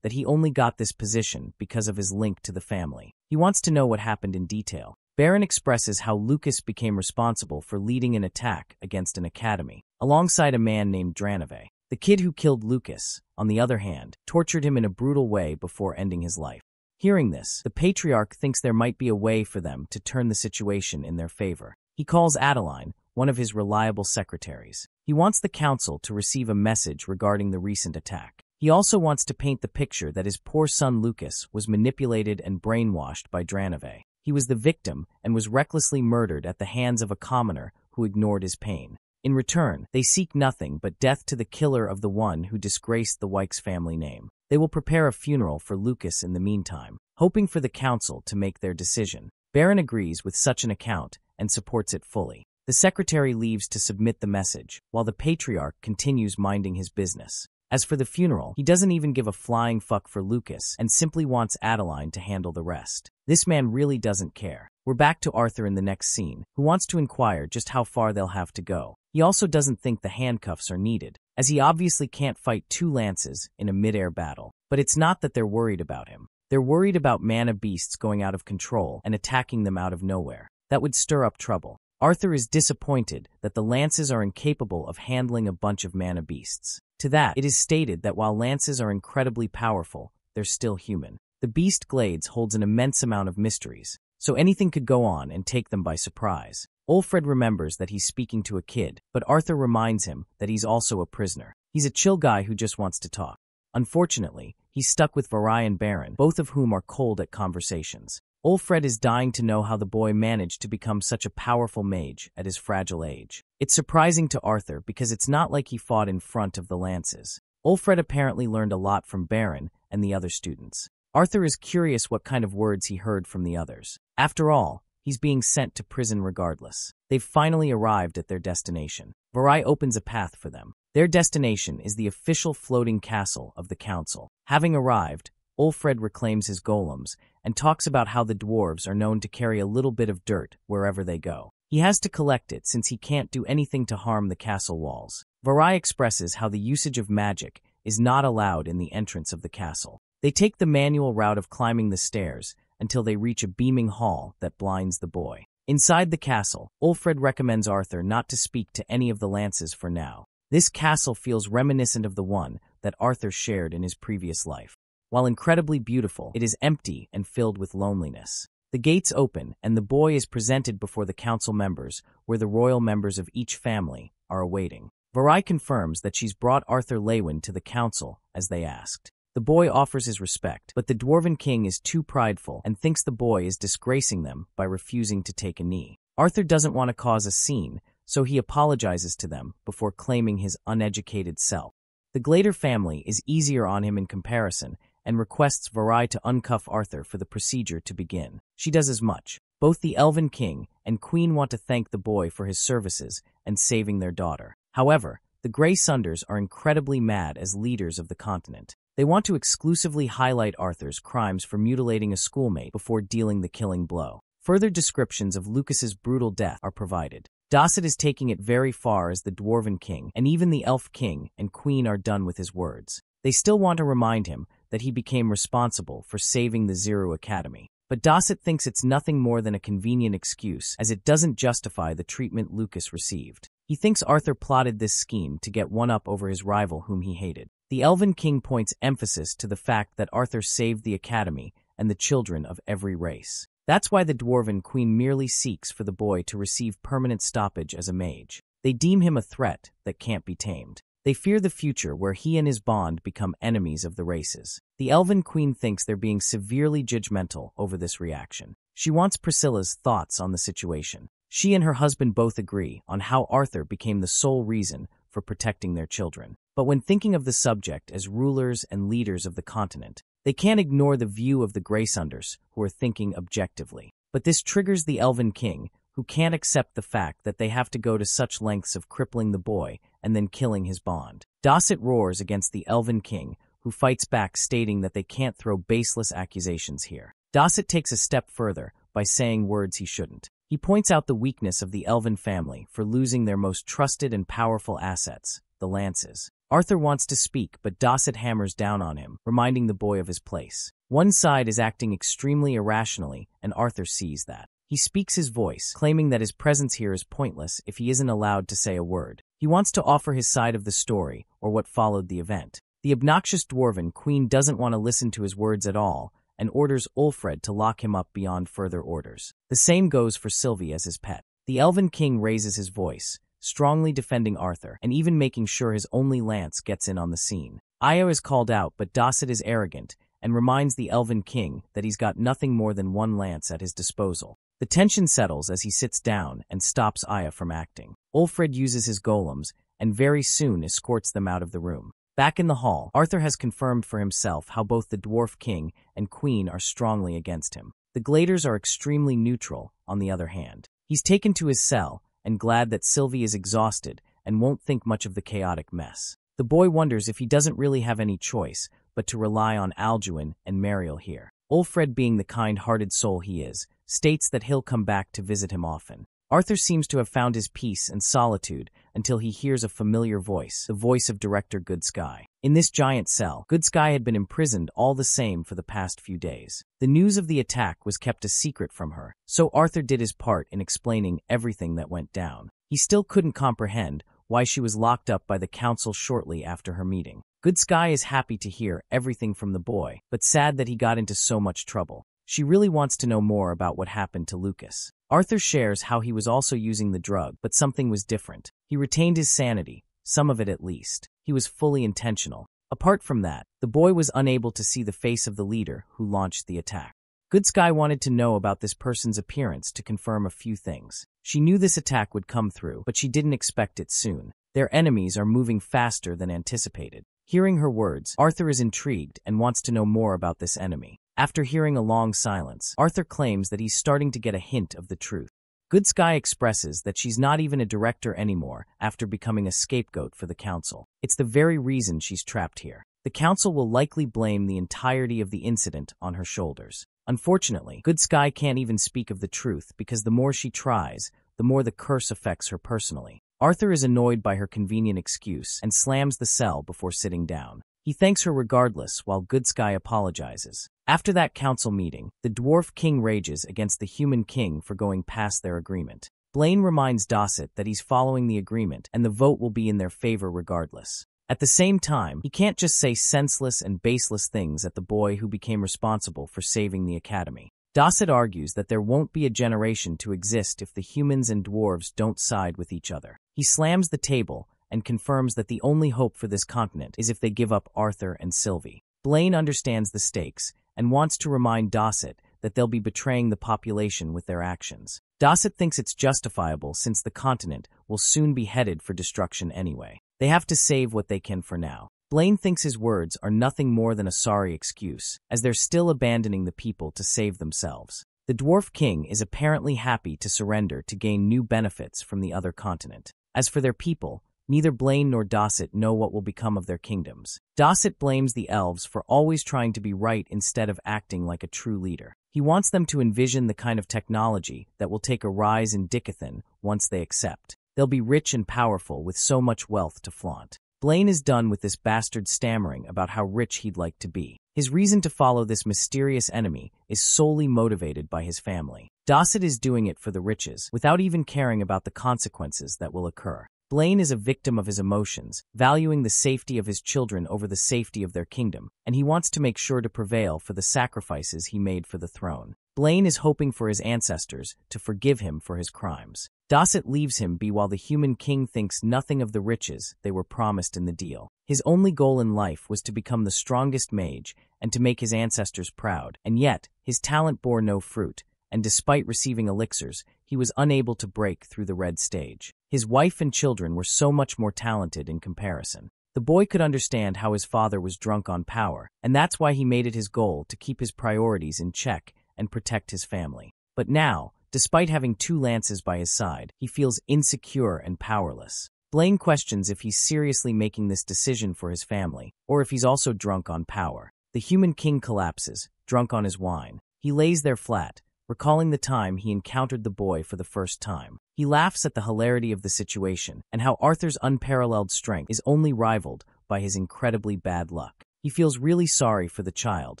that he only got this position because of his link to the family. He wants to know what happened in detail. Baron expresses how Lucas became responsible for leading an attack against an academy, alongside a man named Dranove. The kid who killed Lucas, on the other hand, tortured him in a brutal way before ending his life. Hearing this, the patriarch thinks there might be a way for them to turn the situation in their favor. He calls Adeline, one of his reliable secretaries. He wants the council to receive a message regarding the recent attack. He also wants to paint the picture that his poor son Lucas was manipulated and brainwashed by Dranove. He was the victim and was recklessly murdered at the hands of a commoner who ignored his pain. In return, they seek nothing but death to the killer of the one who disgraced the Wykes family name. They will prepare a funeral for Lucas in the meantime, hoping for the council to make their decision. Baron agrees with such an account and supports it fully. The secretary leaves to submit the message, while the patriarch continues minding his business. As for the funeral, he doesn't even give a flying fuck for Lucas and simply wants Adeline to handle the rest. This man really doesn't care. We're back to Arthur in the next scene, who wants to inquire just how far they'll have to go. He also doesn't think the handcuffs are needed, as he obviously can't fight two lances in a mid-air battle. But it's not that they're worried about him. They're worried about mana beasts going out of control and attacking them out of nowhere. That would stir up trouble. Arthur is disappointed that the lances are incapable of handling a bunch of mana beasts. To that, it is stated that while lances are incredibly powerful, they're still human. The beast Glades holds an immense amount of mysteries, so anything could go on and take them by surprise. Ulfred remembers that he's speaking to a kid, but Arthur reminds him that he's also a prisoner. He's a chill guy who just wants to talk. Unfortunately, he's stuck with Varai and Baron, both of whom are cold at conversations. Ulfred is dying to know how the boy managed to become such a powerful mage at his fragile age. It's surprising to Arthur because it's not like he fought in front of the lances. Ulfred apparently learned a lot from Baron and the other students. Arthur is curious what kind of words he heard from the others. After all, he's being sent to prison regardless. They've finally arrived at their destination. Varai opens a path for them. Their destination is the official floating castle of the council. Having arrived, Ulfred reclaims his golems and talks about how the dwarves are known to carry a little bit of dirt wherever they go. He has to collect it since he can't do anything to harm the castle walls. Varai expresses how the usage of magic is not allowed in the entrance of the castle. They take the manual route of climbing the stairs until they reach a beaming hall that blinds the boy. Inside the castle, Ulfred recommends Arthur not to speak to any of the lances for now. This castle feels reminiscent of the one that Arthur shared in his previous life. While incredibly beautiful, it is empty and filled with loneliness. The gates open, and the boy is presented before the council members, where the royal members of each family are awaiting. Varai confirms that she's brought Arthur Lewin to the council, as they asked. The boy offers his respect, but the Dwarven King is too prideful and thinks the boy is disgracing them by refusing to take a knee. Arthur doesn't want to cause a scene, so he apologizes to them before claiming his uneducated self. The Glader family is easier on him in comparison, and requests Varai to uncuff Arthur for the procedure to begin. She does as much. Both the Elven King and Queen want to thank the boy for his services and saving their daughter. However, the Grey Sunders are incredibly mad as leaders of the continent. They want to exclusively highlight Arthur's crimes for mutilating a schoolmate before dealing the killing blow. Further descriptions of Lucas's brutal death are provided. Dosset is taking it very far as the Dwarven King, and even the Elf King and Queen are done with his words. They still want to remind him that he became responsible for saving the Zero Academy. But Dosset thinks it's nothing more than a convenient excuse, as it doesn't justify the treatment Lucas received. He thinks Arthur plotted this scheme to get one up over his rival whom he hated. The Elven King points emphasis to the fact that Arthur saved the Academy and the children of every race. That's why the Dwarven Queen merely seeks for the boy to receive permanent stoppage as a mage. They deem him a threat that can't be tamed. They fear the future where he and his bond become enemies of the races. The Elven Queen thinks they're being severely judgmental over this reaction. She wants Priscilla's thoughts on the situation. She and her husband both agree on how Arthur became the sole reason for protecting their children. But when thinking of the subject as rulers and leaders of the continent, they can't ignore the view of the Graysunders, who are thinking objectively. But this triggers the Elven King, who can't accept the fact that they have to go to such lengths of crippling the boy and then killing his bond. Dosset roars against the Elven King, who fights back, stating that they can't throw baseless accusations here. Dosset takes a step further by saying words he shouldn't. He points out the weakness of the Elven family for losing their most trusted and powerful assets, the lances. Arthur wants to speak, but Dosset hammers down on him, reminding the boy of his place. One side is acting extremely irrationally, and Arthur sees that. He speaks his voice, claiming that his presence here is pointless if he isn't allowed to say a word. He wants to offer his side of the story, or what followed the event. The obnoxious dwarven queen doesn't want to listen to his words at all, and orders Ulfred to lock him up beyond further orders. The same goes for Sylvie as his pet. The Elven King raises his voice, strongly defending Arthur, and even making sure his only lance gets in on the scene. Io is called out, but Dosset is arrogant and reminds the Elven King that he's got nothing more than one lance at his disposal. The tension settles as he sits down and stops Aya from acting. Ulfred uses his golems and very soon escorts them out of the room. Back in the hall, Arthur has confirmed for himself how both the Dwarf King and Queen are strongly against him. The Gladers are extremely neutral, on the other hand. He's taken to his cell and glad that Sylvie is exhausted and won't think much of the chaotic mess. The boy wonders if he doesn't really have any choice but to rely on Alduin and Mariel here. Ulfred, being the kind-hearted soul he is, states that he'll come back to visit him often. Arthur seems to have found his peace and solitude until he hears a familiar voice, the voice of Director Goodsky. In this giant cell, Goodsky had been imprisoned all the same for the past few days. The news of the attack was kept a secret from her, so Arthur did his part in explaining everything that went down. He still couldn't comprehend why she was locked up by the council shortly after her meeting. Goodsky is happy to hear everything from the boy, but sad that he got into so much trouble. She really wants to know more about what happened to Lucas. Arthur shares how he was also using the drug, but something was different. He retained his sanity, some of it at least. He was fully intentional. Apart from that, the boy was unable to see the face of the leader who launched the attack. Goodsky wanted to know about this person's appearance to confirm a few things. She knew this attack would come through, but she didn't expect it soon. Their enemies are moving faster than anticipated. Hearing her words, Arthur is intrigued and wants to know more about this enemy. After hearing a long silence, Arthur claims that he's starting to get a hint of the truth. Goodsky expresses that she's not even a director anymore after becoming a scapegoat for the council. It's the very reason she's trapped here. The council will likely blame the entirety of the incident on her shoulders. Unfortunately, Goodsky can't even speak of the truth because the more she tries, the more the curse affects her personally. Arthur is annoyed by her convenient excuse and slams the cell before sitting down. He thanks her regardless while Goodsky apologizes. After that council meeting, the Dwarf King rages against the Human King for going past their agreement. Blaine reminds Dosset that he's following the agreement and the vote will be in their favor regardless. At the same time, he can't just say senseless and baseless things at the boy who became responsible for saving the academy. Dosset argues that there won't be a generation to exist if the humans and dwarves don't side with each other. He slams the table and confirms that the only hope for this continent is if they give up Arthur and Sylvie. Blaine understands the stakes and wants to remind Dosset that they'll be betraying the population with their actions. Dosset thinks it's justifiable since the continent will soon be headed for destruction anyway. They have to save what they can for now. Blaine thinks his words are nothing more than a sorry excuse, as they're still abandoning the people to save themselves. The Dwarf King is apparently happy to surrender to gain new benefits from the other continent. As for their people, neither Blaine nor Dosset know what will become of their kingdoms. Dosset blames the elves for always trying to be right instead of acting like a true leader. He wants them to envision the kind of technology that will take a rise in Dicathan once they accept. They'll be rich and powerful with so much wealth to flaunt. Blaine is done with this bastard stammering about how rich he'd like to be. His reason to follow this mysterious enemy is solely motivated by his family. Dosset is doing it for the riches, without even caring about the consequences that will occur. Blaine is a victim of his emotions, valuing the safety of his children over the safety of their kingdom, and he wants to make sure to prevail for the sacrifices he made for the throne. Blaine is hoping for his ancestors to forgive him for his crimes. Dosset leaves him be while the Human King thinks nothing of the riches they were promised in the deal. His only goal in life was to become the strongest mage and to make his ancestors proud, and yet his talent bore no fruit, and despite receiving elixirs, he was unable to break through the red stage. His wife and children were so much more talented in comparison. The boy could understand how his father was drunk on power, and that's why he made it his goal to keep his priorities in check and protect his family. But now, despite having 2 lances by his side, he feels insecure and powerless. Blaine questions if he's seriously making this decision for his family, or if he's also drunk on power. The human king collapses, drunk on his wine. He lays there flat, recalling the time he encountered the boy for the first time. He laughs at the hilarity of the situation and how Arthur's unparalleled strength is only rivaled by his incredibly bad luck. He feels really sorry for the child,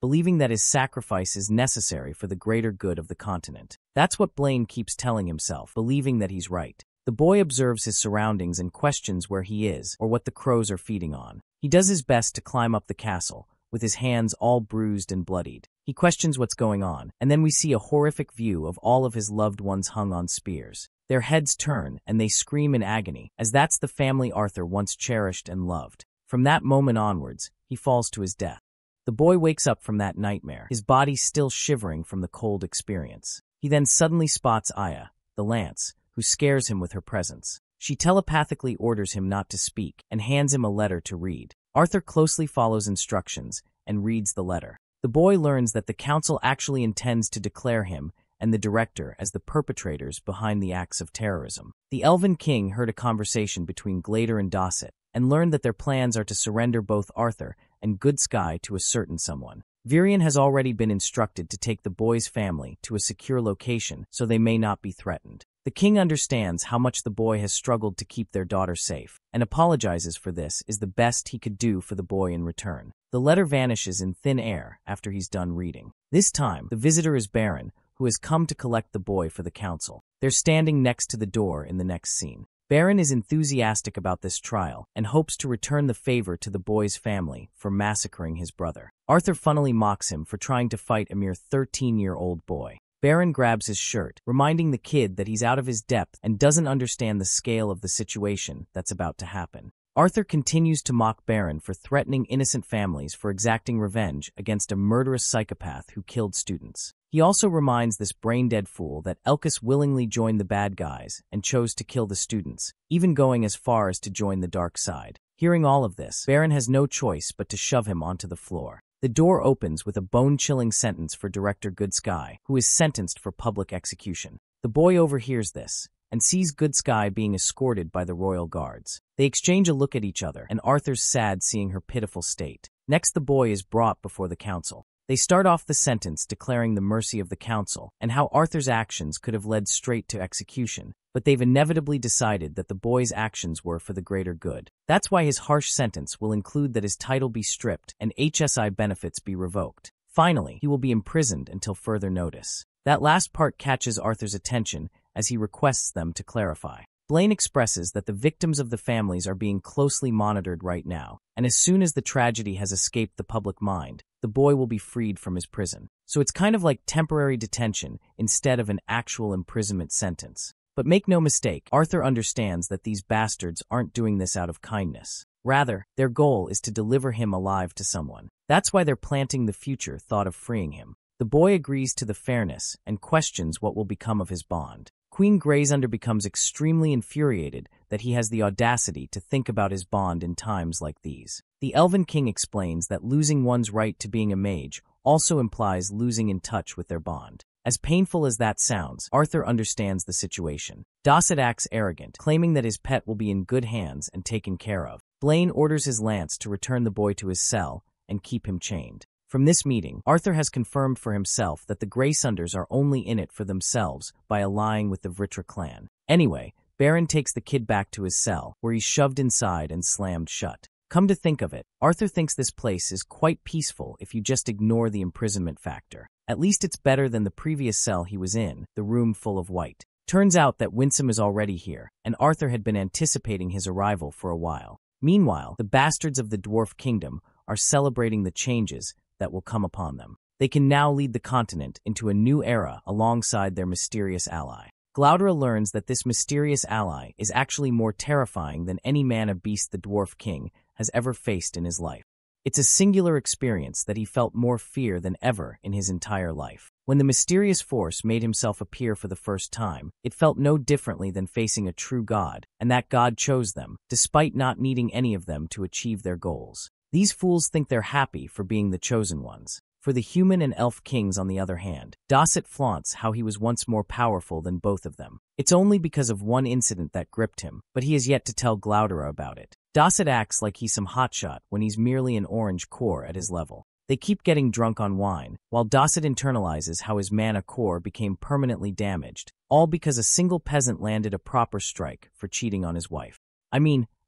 believing that his sacrifice is necessary for the greater good of the continent. That's what Blaine keeps telling himself, believing that he's right. The boy observes his surroundings and questions where he is or what the crows are feeding on. He does his best to climb up the castle, with his hands all bruised and bloodied. He questions what's going on, and then we see a horrific view of all of his loved ones hung on spears. Their heads turn, and they scream in agony, as that's the family Arthur once cherished and loved. From that moment onwards, he falls to his death. The boy wakes up from that nightmare, his body still shivering from the cold experience. He then suddenly spots Aya, the lance, who scares him with her presence. She telepathically orders him not to speak and hands him a letter to read. Arthur closely follows instructions and reads the letter. The boy learns that the council actually intends to declare him and the director as the perpetrators behind the acts of terrorism. The Elven King heard a conversation between Glader and Dosset and learned that their plans are to surrender both Arthur and Good Sky to a certain someone. Virion has already been instructed to take the boy's family to a secure location so they may not be threatened. The king understands how much the boy has struggled to keep their daughter safe, and apologizes for this is the best he could do for the boy in return. The letter vanishes in thin air after he's done reading. This time, the visitor is Baron, who has come to collect the boy for the council. They're standing next to the door in the next scene. Baron is enthusiastic about this trial and hopes to return the favor to the boy's family for massacring his brother. Arthur funnily mocks him for trying to fight a mere 13-year-old boy. Baron grabs his shirt, reminding the kid that he's out of his depth and doesn't understand the scale of the situation that's about to happen. Arthur continues to mock Baron for threatening innocent families for exacting revenge against a murderous psychopath who killed students. He also reminds this brain-dead fool that Elkus willingly joined the bad guys and chose to kill the students, even going as far as to join the dark side. Hearing all of this, Baron has no choice but to shove him onto the floor. The door opens with a bone-chilling sentence for Director Good Sky, who is sentenced for public execution. The boy overhears this and sees Good Sky being escorted by the royal guards. They exchange a look at each other, and Arthur's sad seeing her pitiful state. Next, the boy is brought before the council. They start off the sentence declaring the mercy of the council and how Arthur's actions could have led straight to execution, but they've inevitably decided that the boy's actions were for the greater good. That's why his harsh sentence will include that his title be stripped and HSI benefits be revoked. Finally, he will be imprisoned until further notice. That last part catches Arthur's attention as he requests them to clarify. Blaine expresses that the victims of the families are being closely monitored right now, and as soon as the tragedy has escaped the public mind, the boy will be freed from his prison. So it's kind of like temporary detention instead of an actual imprisonment sentence. But make no mistake, Arthur understands that these bastards aren't doing this out of kindness. Rather, their goal is to deliver him alive to someone. That's why they're planting the future thought of freeing him. The boy agrees to the fairness and questions what will become of his bond. Queen Greysunder becomes extremely infuriated that he has the audacity to think about his bond in times like these. The Elven King explains that losing one's right to being a mage also implies losing in touch with their bond. As painful as that sounds, Arthur understands the situation. Dosset acts arrogant, claiming that his pet will be in good hands and taken care of. Blaine orders his lance to return the boy to his cell and keep him chained. From this meeting, Arthur has confirmed for himself that the Greysunders are only in it for themselves by allying with the Vritra clan. Anyway, Baron takes the kid back to his cell, where he's shoved inside and slammed shut. Come to think of it, Arthur thinks this place is quite peaceful if you just ignore the imprisonment factor. At least it's better than the previous cell he was in, the room full of white. Turns out that Winsome is already here, and Arthur had been anticipating his arrival for a while. Meanwhile, the bastards of the Dwarf Kingdom are celebrating the changes that will come upon them. They can now lead the continent into a new era alongside their mysterious ally. Glaudra learns that this mysterious ally is actually more terrifying than any man-beast the Dwarf King has ever faced in his life. It's a singular experience that he felt more fear than ever in his entire life. When the mysterious force made himself appear for the first time, it felt no differently than facing a true god, and that god chose them, despite not needing any of them to achieve their goals. These fools think they're happy for being the chosen ones. For the human and elf kings, on the other hand, Dosset flaunts how he was once more powerful than both of them. It's only because of one incident that gripped him, but he has yet to tell Glaudera about it. Dosset acts like he's some hotshot when he's merely an orange core at his level. They keep getting drunk on wine, while Dosset internalizes how his mana core became permanently damaged, all because a single peasant landed a proper strike for cheating on his wife.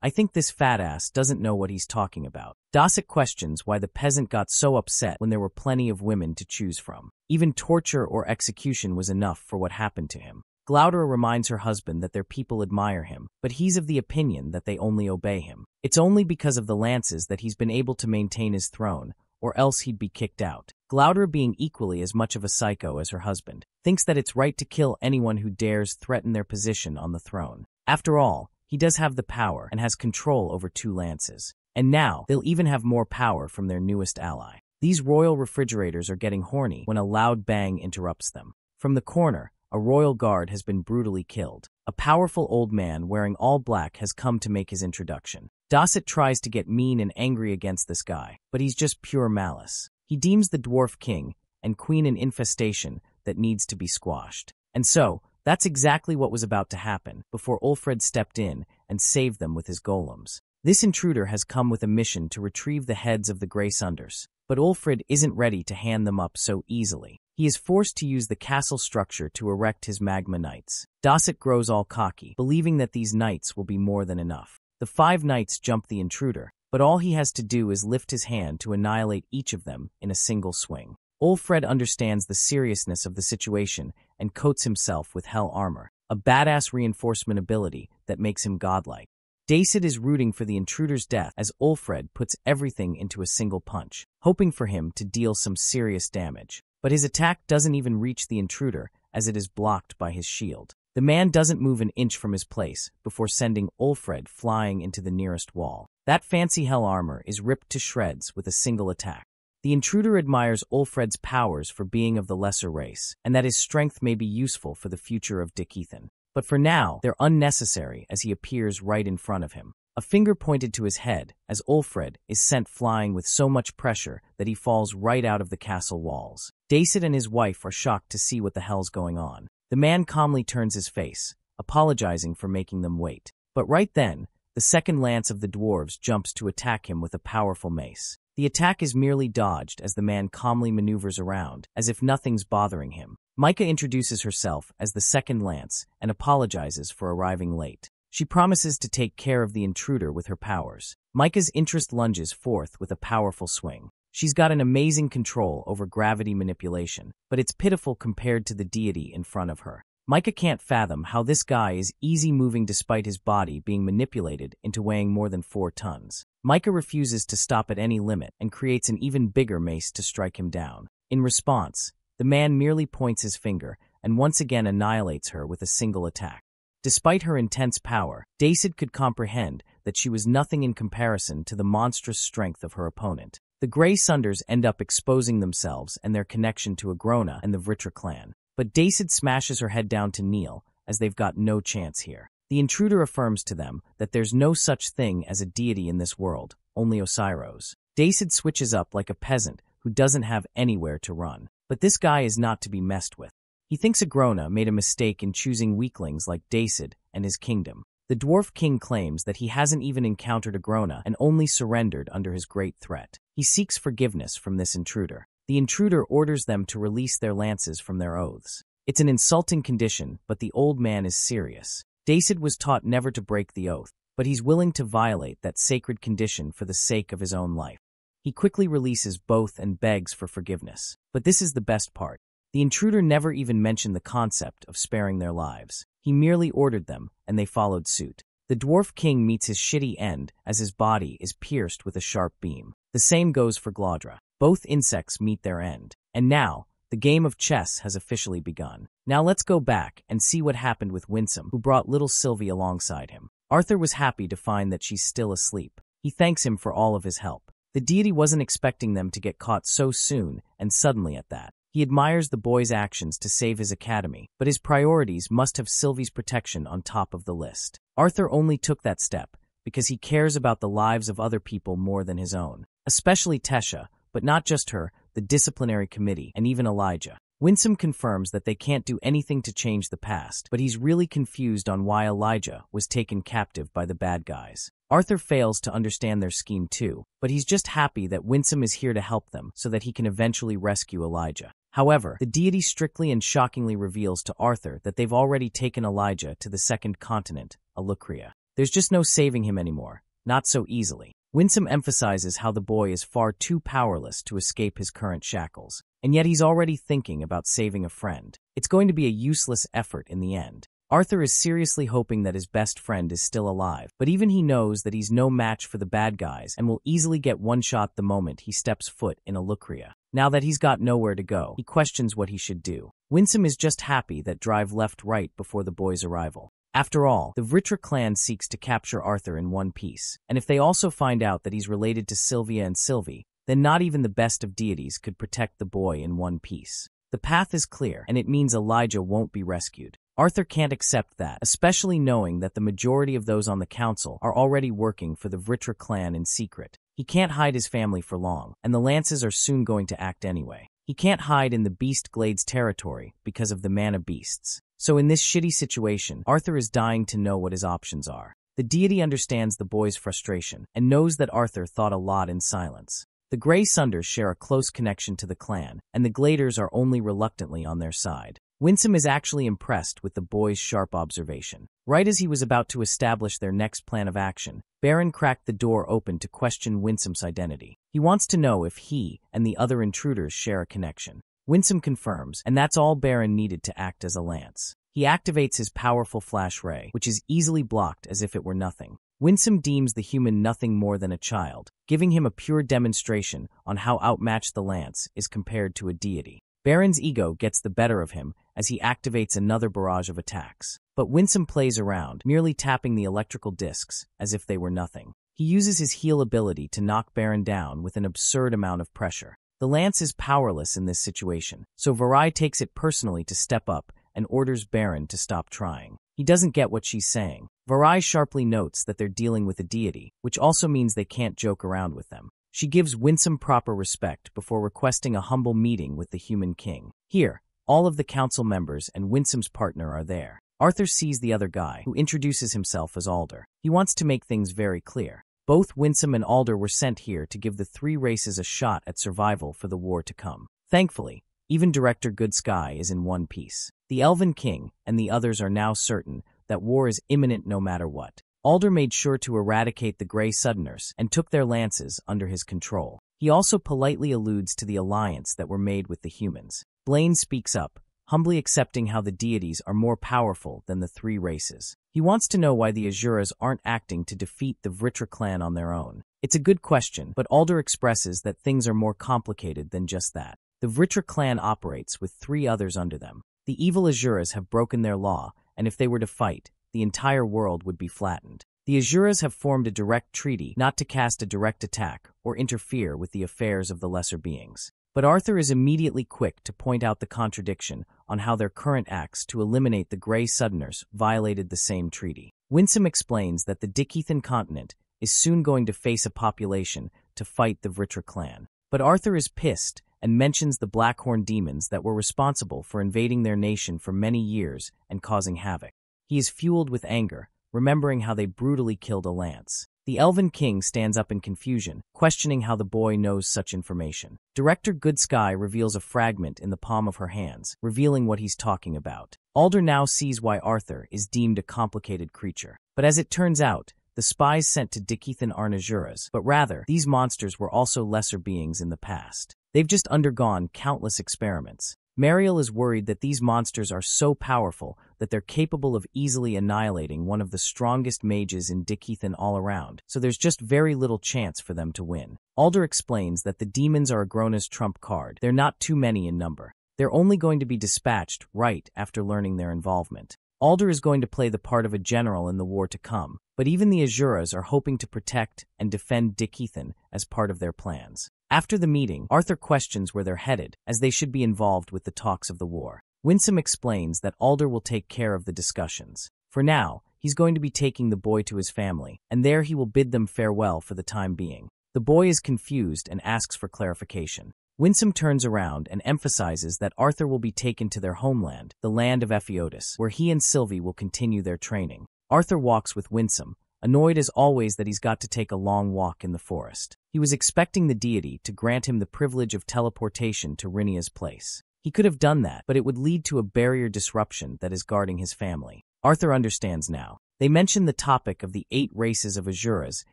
I think this fat ass doesn't know what he's talking about. Dosset questions why the peasant got so upset when there were plenty of women to choose from. Even torture or execution was enough for what happened to him. Glaudera reminds her husband that their people admire him, but he's of the opinion that they only obey him. It's only because of the lances that he's been able to maintain his throne, or else he'd be kicked out. Glaudera, being equally as much of a psycho as her husband, thinks that it's right to kill anyone who dares threaten their position on the throne. After all, he does have the power and has control over 2 lances. And now, they'll even have more power from their newest ally. These royal refrigerators are getting horny when a loud bang interrupts them. From the corner, a royal guard has been brutally killed. A powerful old man wearing all black has come to make his introduction. Dosset tries to get mean and angry against this guy, but he's just pure malice. He deems the dwarf king and queen an infestation that needs to be squashed. And so, that's exactly what was about to happen before Ulfred stepped in and saved them with his golems. This intruder has come with a mission to retrieve the heads of the Grey Sunders, but Ulfred isn't ready to hand them up so easily. He is forced to use the castle structure to erect his magma knights. Dosset grows all cocky, believing that these knights will be more than enough. The 5 knights jump the intruder, but all he has to do is lift his hand to annihilate each of them in a single swing. Ulfred understands the seriousness of the situation and coats himself with hell armor, a badass reinforcement ability that makes him godlike. Dacid is rooting for the intruder's death as Ulfred puts everything into a single punch, hoping for him to deal some serious damage. But his attack doesn't even reach the intruder as it is blocked by his shield. The man doesn't move an inch from his place before sending Ulfred flying into the nearest wall. That fancy hell armor is ripped to shreds with a single attack. The intruder admires Ulfred's powers for being of the lesser race, and that his strength may be useful for the future of Dick Ethan. But for now, they're unnecessary as he appears right in front of him. A finger pointed to his head as Ulfred is sent flying with so much pressure that he falls right out of the castle walls. Dacid and his wife are shocked to see what the hell's going on. The man calmly turns his face, apologizing for making them wait. But right then, the second lance of the dwarves jumps to attack him with a powerful mace. The attack is merely dodged as the man calmly maneuvers around, as if nothing's bothering him. Micah introduces herself as the second lance and apologizes for arriving late. She promises to take care of the intruder with her powers. Micah's interest lunges forth with a powerful swing. She's got an amazing control over gravity manipulation, but it's pitiful compared to the deity in front of her. Micah can't fathom how this guy is easy moving despite his body being manipulated into weighing more than 4 tons. Micah refuses to stop at any limit and creates an even bigger mace to strike him down. In response, the man merely points his finger and once again annihilates her with a single attack. Despite her intense power, Dacid could comprehend that she was nothing in comparison to the monstrous strength of her opponent. The Grey Sunders end up exposing themselves and their connection to Agrona and the Vritra clan. But Dacid smashes her head down to kneel, as they've got no chance here. The intruder affirms to them that there's no such thing as a deity in this world, only Osiros. Dacid switches up like a peasant who doesn't have anywhere to run. But this guy is not to be messed with. He thinks Agrona made a mistake in choosing weaklings like Dacid and his kingdom. The dwarf king claims that he hasn't even encountered Agrona and only surrendered under his great threat. He seeks forgiveness from this intruder. The intruder orders them to release their lances from their oaths. It's an insulting condition, but the old man is serious. Dacid was taught never to break the oath, but he's willing to violate that sacred condition for the sake of his own life. He quickly releases both and begs for forgiveness. But this is the best part. The intruder never even mentioned the concept of sparing their lives. He merely ordered them, and they followed suit. The dwarf king meets his shitty end as his body is pierced with a sharp beam. The same goes for Glaudera. Both insects meet their end. And now, the game of chess has officially begun. Now let's go back and see what happened with Winsome, who brought little Sylvie alongside him. Arthur was happy to find that she's still asleep. He thanks him for all of his help. The deity wasn't expecting them to get caught so soon and suddenly at that. He admires the boy's actions to save his academy, but his priorities must have Sylvie's protection on top of the list. Arthur only took that step because he cares about the lives of other people more than his own, especially Tesha, but not just her, the disciplinary committee, and even Elijah. Winsome confirms that they can't do anything to change the past, but he's really confused on why Elijah was taken captive by the bad guys. Arthur fails to understand their scheme too, but he's just happy that Winsome is here to help them so that he can eventually rescue Elijah. However, the deity strictly and shockingly reveals to Arthur that they've already taken Elijah to the second continent, Alucria. There's just no saving him anymore, not so easily. Winsome emphasizes how the boy is far too powerless to escape his current shackles, and yet he's already thinking about saving a friend. It's going to be a useless effort in the end. Arthur is seriously hoping that his best friend is still alive, but even he knows that he's no match for the bad guys and will easily get one shot the moment he steps foot in Alucria. Now that he's got nowhere to go, he questions what he should do. Winsome is just happy that Drive left right before the boy's arrival. After all, the Vritra clan seeks to capture Arthur in one piece, and if they also find out that he's related to Sylvia and Sylvie, then not even the best of deities could protect the boy in one piece. The path is clear, and it means Elijah won't be rescued. Arthur can't accept that, especially knowing that the majority of those on the council are already working for the Vritra clan in secret. He can't hide his family for long, and the Lances are soon going to act anyway. He can't hide in the Beast Glades territory because of the mana beasts. So in this shitty situation, Arthur is dying to know what his options are. The deity understands the boy's frustration and knows that Arthur thought a lot in silence. The Grey Sunders share a close connection to the clan, and the Gladers are only reluctantly on their side. Winsome is actually impressed with the boy's sharp observation. Right as he was about to establish their next plan of action, Baron cracked the door open to question Winsome's identity. He wants to know if he and the other intruders share a connection. Winsome confirms, and that's all Baron needed to act as a lance. He activates his powerful flash ray, which is easily blocked as if it were nothing. Winsome deems the human nothing more than a child, giving him a pure demonstration on how outmatched the lance is compared to a deity. Baron's ego gets the better of him as he activates another barrage of attacks. But Winsome plays around, merely tapping the electrical discs as if they were nothing. He uses his heal ability to knock Baron down with an absurd amount of pressure. The lance is powerless in this situation, so Varai takes it personally to step up and orders Baron to stop trying. He doesn't get what she's saying. Varai sharply notes that they're dealing with a deity, which also means they can't joke around with them. She gives Winsome proper respect before requesting a humble meeting with the human king. Here, all of the council members and Winsome's partner are there. Arthur sees the other guy, who introduces himself as Alder. He wants to make things very clear. Both Winsome and Alder were sent here to give the three races a shot at survival for the war to come. Thankfully, even Director Good Sky is in one piece. The Elven King and the others are now certain that war is imminent no matter what. Alder made sure to eradicate the Grey Suddeners and took their lances under his control. He also politely alludes to the alliance that were made with the humans. Blaine speaks up, humbly accepting how the deities are more powerful than the three races. He wants to know why the Azuras aren't acting to defeat the Vritra clan on their own. It's a good question, but Alder expresses that things are more complicated than just that. The Vritra clan operates with three others under them. The evil Azuras have broken their law, and if they were to fight, the entire world would be flattened. The Azuras have formed a direct treaty not to cast a direct attack or interfere with the affairs of the lesser beings. But Arthur is immediately quick to point out the contradiction on how their current acts to eliminate the Grey Suddeners violated the same treaty. Winsome explains that the Dickeathan continent is soon going to face a population to fight the Vritra clan. But Arthur is pissed and mentions the Blackhorn demons that were responsible for invading their nation for many years and causing havoc. He is fueled with anger, remembering how they brutally killed a lance. The Elven King stands up in confusion, questioning how the boy knows such information. Director Good Sky reveals a fragment in the palm of her hands, revealing what he's talking about. Alder now sees why Arthur is deemed a complicated creature. But as it turns out, the spies sent to Dickeathan aren't Azuras, but rather, these monsters were also lesser beings in the past. They've just undergone countless experiments. Mariel is worried that these monsters are so powerful that they're capable of easily annihilating one of the strongest mages in Dickeathan all around, so there's just very little chance for them to win. Alder explains that the demons are Agrona's trump card. They're not too many in number. They're only going to be dispatched right after learning their involvement. Alder is going to play the part of a general in the war to come, but even the Azuras are hoping to protect and defend Dickethan as part of their plans. After the meeting, Arthur questions where they're headed, as they should be involved with the talks of the war. Winsome explains that Alder will take care of the discussions. For now, he's going to be taking the boy to his family, and there he will bid them farewell for the time being. The boy is confused and asks for clarification. Winsome turns around and emphasizes that Arthur will be taken to their homeland, the land of Epheotis, where he and Sylvie will continue their training. Arthur walks with Winsome, annoyed as always that he's got to take a long walk in the forest. He was expecting the deity to grant him the privilege of teleportation to Rinia's place. He could have done that, but it would lead to a barrier disruption that is guarding his family. Arthur understands now. They mention the topic of the 8 races of Azuras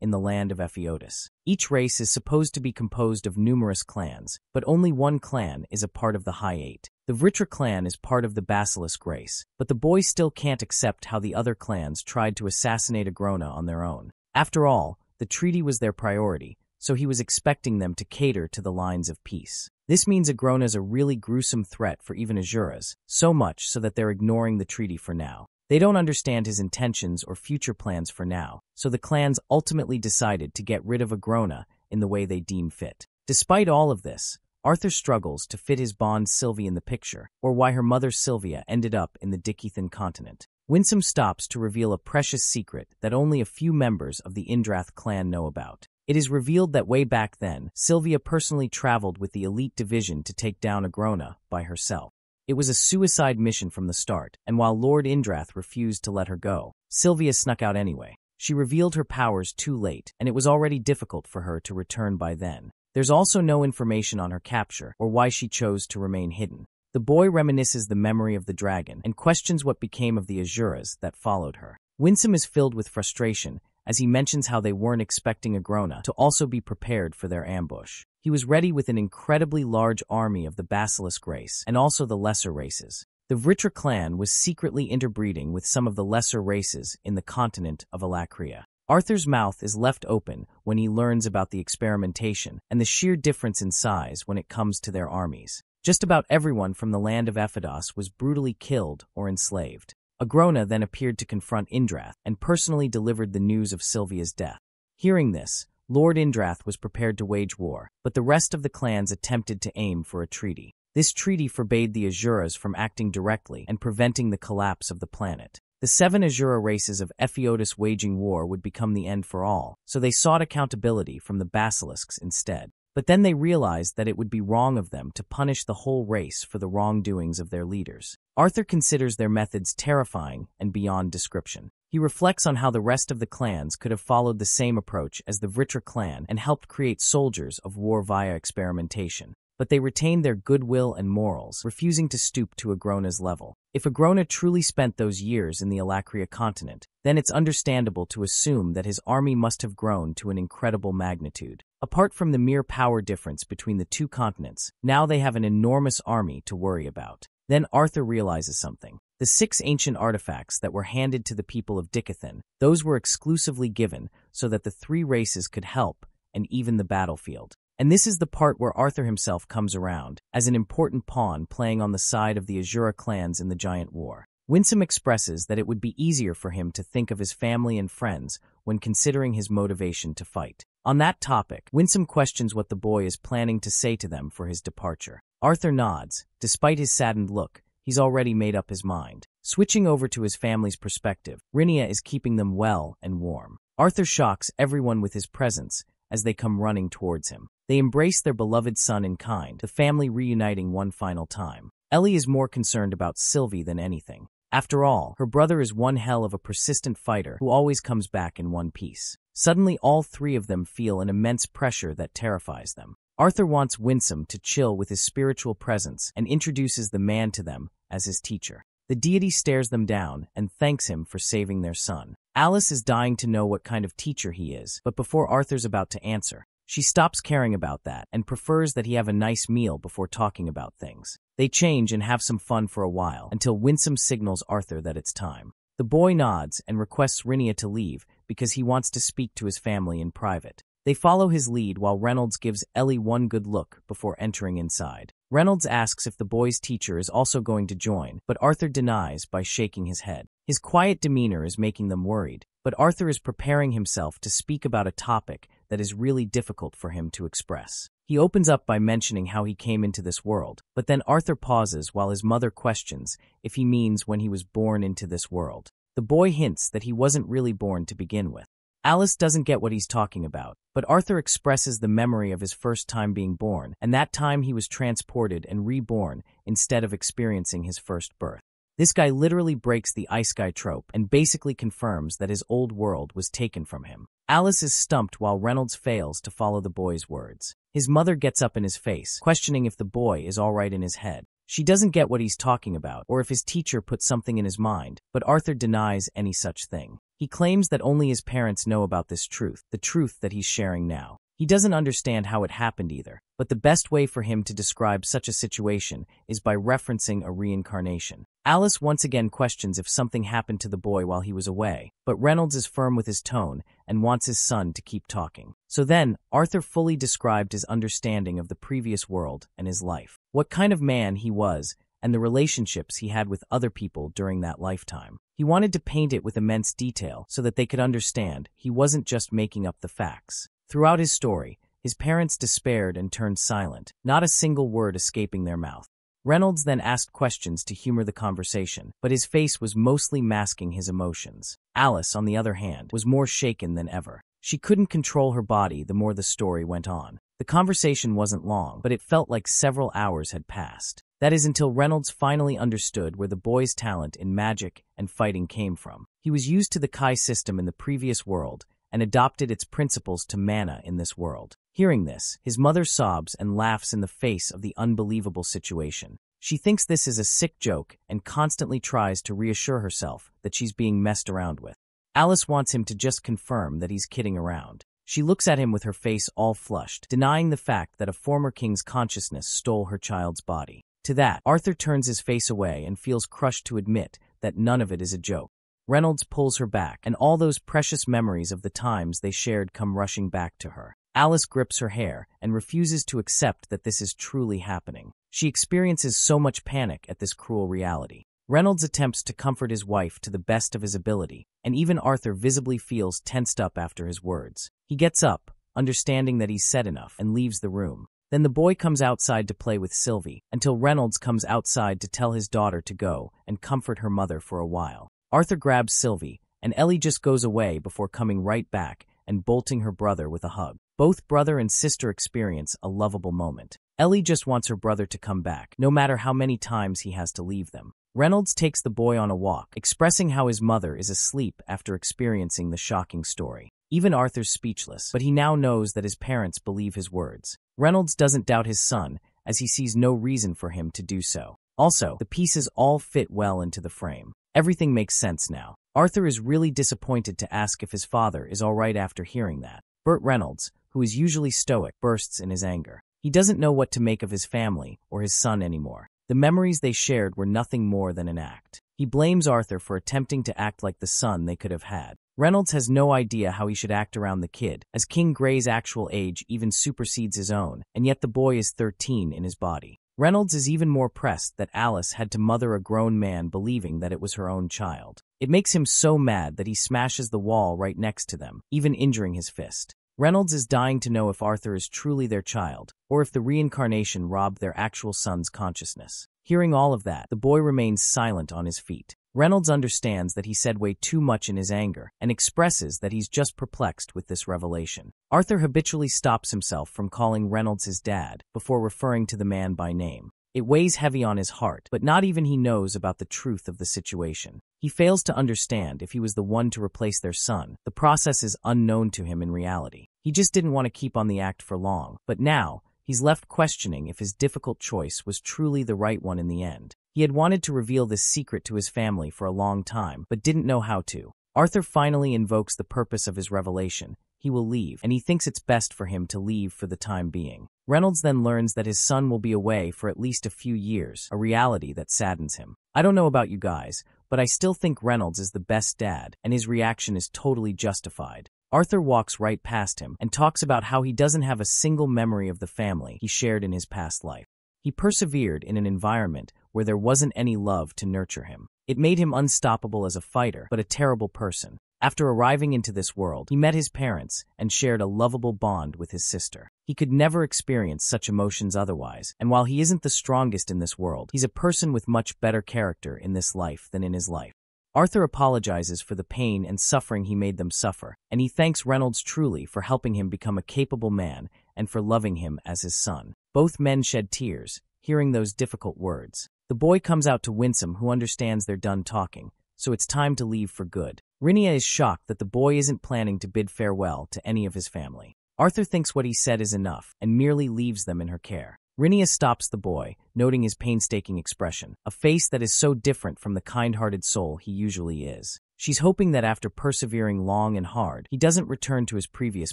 in the land of Epheotis. Each race is supposed to be composed of numerous clans, but only one clan is a part of the High 8. The Vritra clan is part of the Basilisk race, but the boy still can't accept how the other clans tried to assassinate Agrona on their own. After all, the treaty was their priority, so he was expecting them to cater to the lines of peace. This means Agrona's a really gruesome threat for even Azuras, so much so that they're ignoring the treaty for now. They don't understand his intentions or future plans for now, so the clans ultimately decided to get rid of Agrona in the way they deem fit. Despite all of this, Arthur struggles to fit his bond Sylvie in the picture, or why her mother Sylvia ended up in the Dickethan continent. Winsome stops to reveal a precious secret that only a few members of the Indrath clan know about. It is revealed that way back then, Sylvia personally traveled with the elite division to take down Agrona by herself. It was a suicide mission from the start, and while Lord Indrath refused to let her go, Sylvia snuck out anyway. She revealed her powers too late, and it was already difficult for her to return by then. There's also no information on her capture, or why she chose to remain hidden. The boy reminisces the memory of the dragon, and questions what became of the Azuras that followed her. Winsome is filled with frustration, as he mentions how they weren't expecting Agrona to also be prepared for their ambush. He was ready with an incredibly large army of the Basilisk race, and also the lesser races. The Vritra clan was secretly interbreeding with some of the lesser races in the continent of Alakria. Arthur's mouth is left open when he learns about the experimentation and the sheer difference in size when it comes to their armies. Just about everyone from the land of Ephedos was brutally killed or enslaved. Agrona then appeared to confront Indrath and personally delivered the news of Sylvia's death. Hearing this, Lord Indrath was prepared to wage war, but the rest of the clans attempted to aim for a treaty. This treaty forbade the Azuras from acting directly and preventing the collapse of the planet. The 7 Azura races of Epheotis waging war would become the end for all, so they sought accountability from the Basilisks instead. But then they realized that it would be wrong of them to punish the whole race for the wrongdoings of their leaders. Arthur considers their methods terrifying and beyond description. He reflects on how the rest of the clans could have followed the same approach as the Vritra clan and helped create soldiers of war via experimentation. But they retained their goodwill and morals, refusing to stoop to Agrona's level. If Agrona truly spent those years in the Alakria continent, then it's understandable to assume that his army must have grown to an incredible magnitude. Apart from the mere power difference between the 2 continents, now they have an enormous army to worry about. Then Arthur realizes something. The 6 ancient artifacts that were handed to the people of Dickethan, those were exclusively given so that the 3 races could help, and even the battlefield. And this is the part where Arthur himself comes around, as an important pawn playing on the side of the Azura clans in the Giant War. Winsome expresses that it would be easier for him to think of his family and friends when considering his motivation to fight. On that topic, Winsome questions what the boy is planning to say to them for his departure. Arthur nods. Despite his saddened look, he's already made up his mind. Switching over to his family's perspective, Rinia is keeping them well and warm. Arthur shocks everyone with his presence as they come running towards him. They embrace their beloved son in kind, the family reuniting one final time. Ellie is more concerned about Sylvie than anything. After all, her brother is one hell of a persistent fighter who always comes back in one piece. Suddenly, all 3 of them feel an immense pressure that terrifies them. Arthur wants Winsome to chill with his spiritual presence and introduces the man to them as his teacher. The deity stares them down and thanks him for saving their son. Alice is dying to know what kind of teacher he is, but before Arthur's about to answer, she stops caring about that and prefers that he have a nice meal before talking about things. They change and have some fun for a while until Winsome signals Arthur that it's time. The boy nods and requests Rinia to leave because he wants to speak to his family in private. They follow his lead while Reynolds gives Ellie one good look before entering inside. Reynolds asks if the boy's teacher is also going to join, but Arthur denies by shaking his head. His quiet demeanor is making them worried, but Arthur is preparing himself to speak about a topic that is really difficult for him to express. He opens up by mentioning how he came into this world, but then Arthur pauses while his mother questions if he means when he was born into this world. The boy hints that he wasn't really born to begin with. Alice doesn't get what he's talking about, but Arthur expresses the memory of his first time being born, and that time he was transported and reborn instead of experiencing his first birth. This guy literally breaks the ice guy trope and basically confirms that his old world was taken from him. Alice is stumped while Reynolds fails to follow the boy's words. His mother gets up in his face, questioning if the boy is all right in his head. She doesn't get what he's talking about or if his teacher put something in his mind, but Arthur denies any such thing. He claims that only his parents know about this truth, the truth that he's sharing now. He doesn't understand how it happened either, but the best way for him to describe such a situation is by referencing a reincarnation. Alice once again questions if something happened to the boy while he was away, but Reynolds is firm with his tone and wants his son to keep talking. So then, Arthur fully described his understanding of the previous world and his life, what kind of man he was, and the relationships he had with other people during that lifetime. He wanted to paint it with immense detail so that they could understand he wasn't just making up the facts. Throughout his story, his parents despaired and turned silent, not a single word escaping their mouth. Reynolds then asked questions to humor the conversation, but his face was mostly masking his emotions. Alice, on the other hand, was more shaken than ever. She couldn't control her body the more the story went on. The conversation wasn't long, but it felt like several hours had passed. That is until Reynolds finally understood where the boy's talent in magic and fighting came from. He was used to the Kai system in the previous world and adopted its principles to mana in this world. Hearing this, his mother sobs and laughs in the face of the unbelievable situation. She thinks this is a sick joke and constantly tries to reassure herself that she's being messed around with. Alice wants him to just confirm that he's kidding around. She looks at him with her face all flushed, denying the fact that a former king's consciousness stole her child's body. To that, Arthur turns his face away and feels crushed to admit that none of it is a joke. Reynolds pulls her back, and all those precious memories of the times they shared come rushing back to her. Alice grips her hair and refuses to accept that this is truly happening. She experiences so much panic at this cruel reality. Reynolds attempts to comfort his wife to the best of his ability, and even Arthur visibly feels tensed up after his words. He gets up, understanding that he's said enough, and leaves the room. Then the boy comes outside to play with Sylvie, until Reynolds comes outside to tell his daughter to go and comfort her mother for a while. Arthur grabs Sylvie, and Ellie just goes away before coming right back and bolting her brother with a hug. Both brother and sister experience a lovable moment. Ellie just wants her brother to come back, no matter how many times he has to leave them. Reynolds takes the boy on a walk, expressing how his mother is asleep after experiencing the shocking story. Even Arthur's speechless, but he now knows that his parents believe his words. Reynolds doesn't doubt his son, as he sees no reason for him to do so. Also, the pieces all fit well into the frame. Everything makes sense now. Arthur is really disappointed to ask if his father is all right after hearing that. Burt Reynolds, who is usually stoic, bursts in his anger. He doesn't know what to make of his family or his son anymore. The memories they shared were nothing more than an act. He blames Arthur for attempting to act like the son they could have had. Reynolds has no idea how he should act around the kid, as King Gray's actual age even supersedes his own, and yet the boy is 13 in his body. Reynolds is even more pressed that Alice had to mother a grown man believing that it was her own child. It makes him so mad that he smashes the wall right next to them, even injuring his fist. Reynolds is dying to know if Arthur is truly their child, or if the reincarnation robbed their actual son's consciousness. Hearing all of that, the boy remains silent on his feet. Reynolds understands that he said way too much in his anger, and expresses that he's just perplexed with this revelation. Arthur habitually stops himself from calling Reynolds his dad, before referring to the man by name. It weighs heavy on his heart, but not even he knows about the truth of the situation. He fails to understand if he was the one to replace their son. The process is unknown to him in reality. He just didn't want to keep on the act for long, but now, he's left questioning if his difficult choice was truly the right one in the end. He had wanted to reveal this secret to his family for a long time, but didn't know how to. Arthur finally invokes the purpose of his revelation. He will leave, and he thinks it's best for him to leave for the time being. Reynolds then learns that his son will be away for at least a few years, a reality that saddens him. I don't know about you guys, but I still think Reynolds is the best dad, and his reaction is totally justified. Arthur walks right past him and talks about how he doesn't have a single memory of the family he shared in his past life. He persevered in an environment where there wasn't any love to nurture him. It made him unstoppable as a fighter, but a terrible person. After arriving into this world, he met his parents and shared a lovable bond with his sister. He could never experience such emotions otherwise, and while he isn't the strongest in this world, he's a person with much better character in this life than in his life. Arthur apologizes for the pain and suffering he made them suffer, and he thanks Reynolds truly for helping him become a capable man and for loving him as his son. Both men shed tears, hearing those difficult words. The boy comes out to Winsome, who understands they're done talking, so it's time to leave for good. Rinia is shocked that the boy isn't planning to bid farewell to any of his family. Arthur thinks what he said is enough and merely leaves them in her care. Rinia stops the boy, noting his painstaking expression, a face that is so different from the kind-hearted soul he usually is. She's hoping that after persevering long and hard, he doesn't return to his previous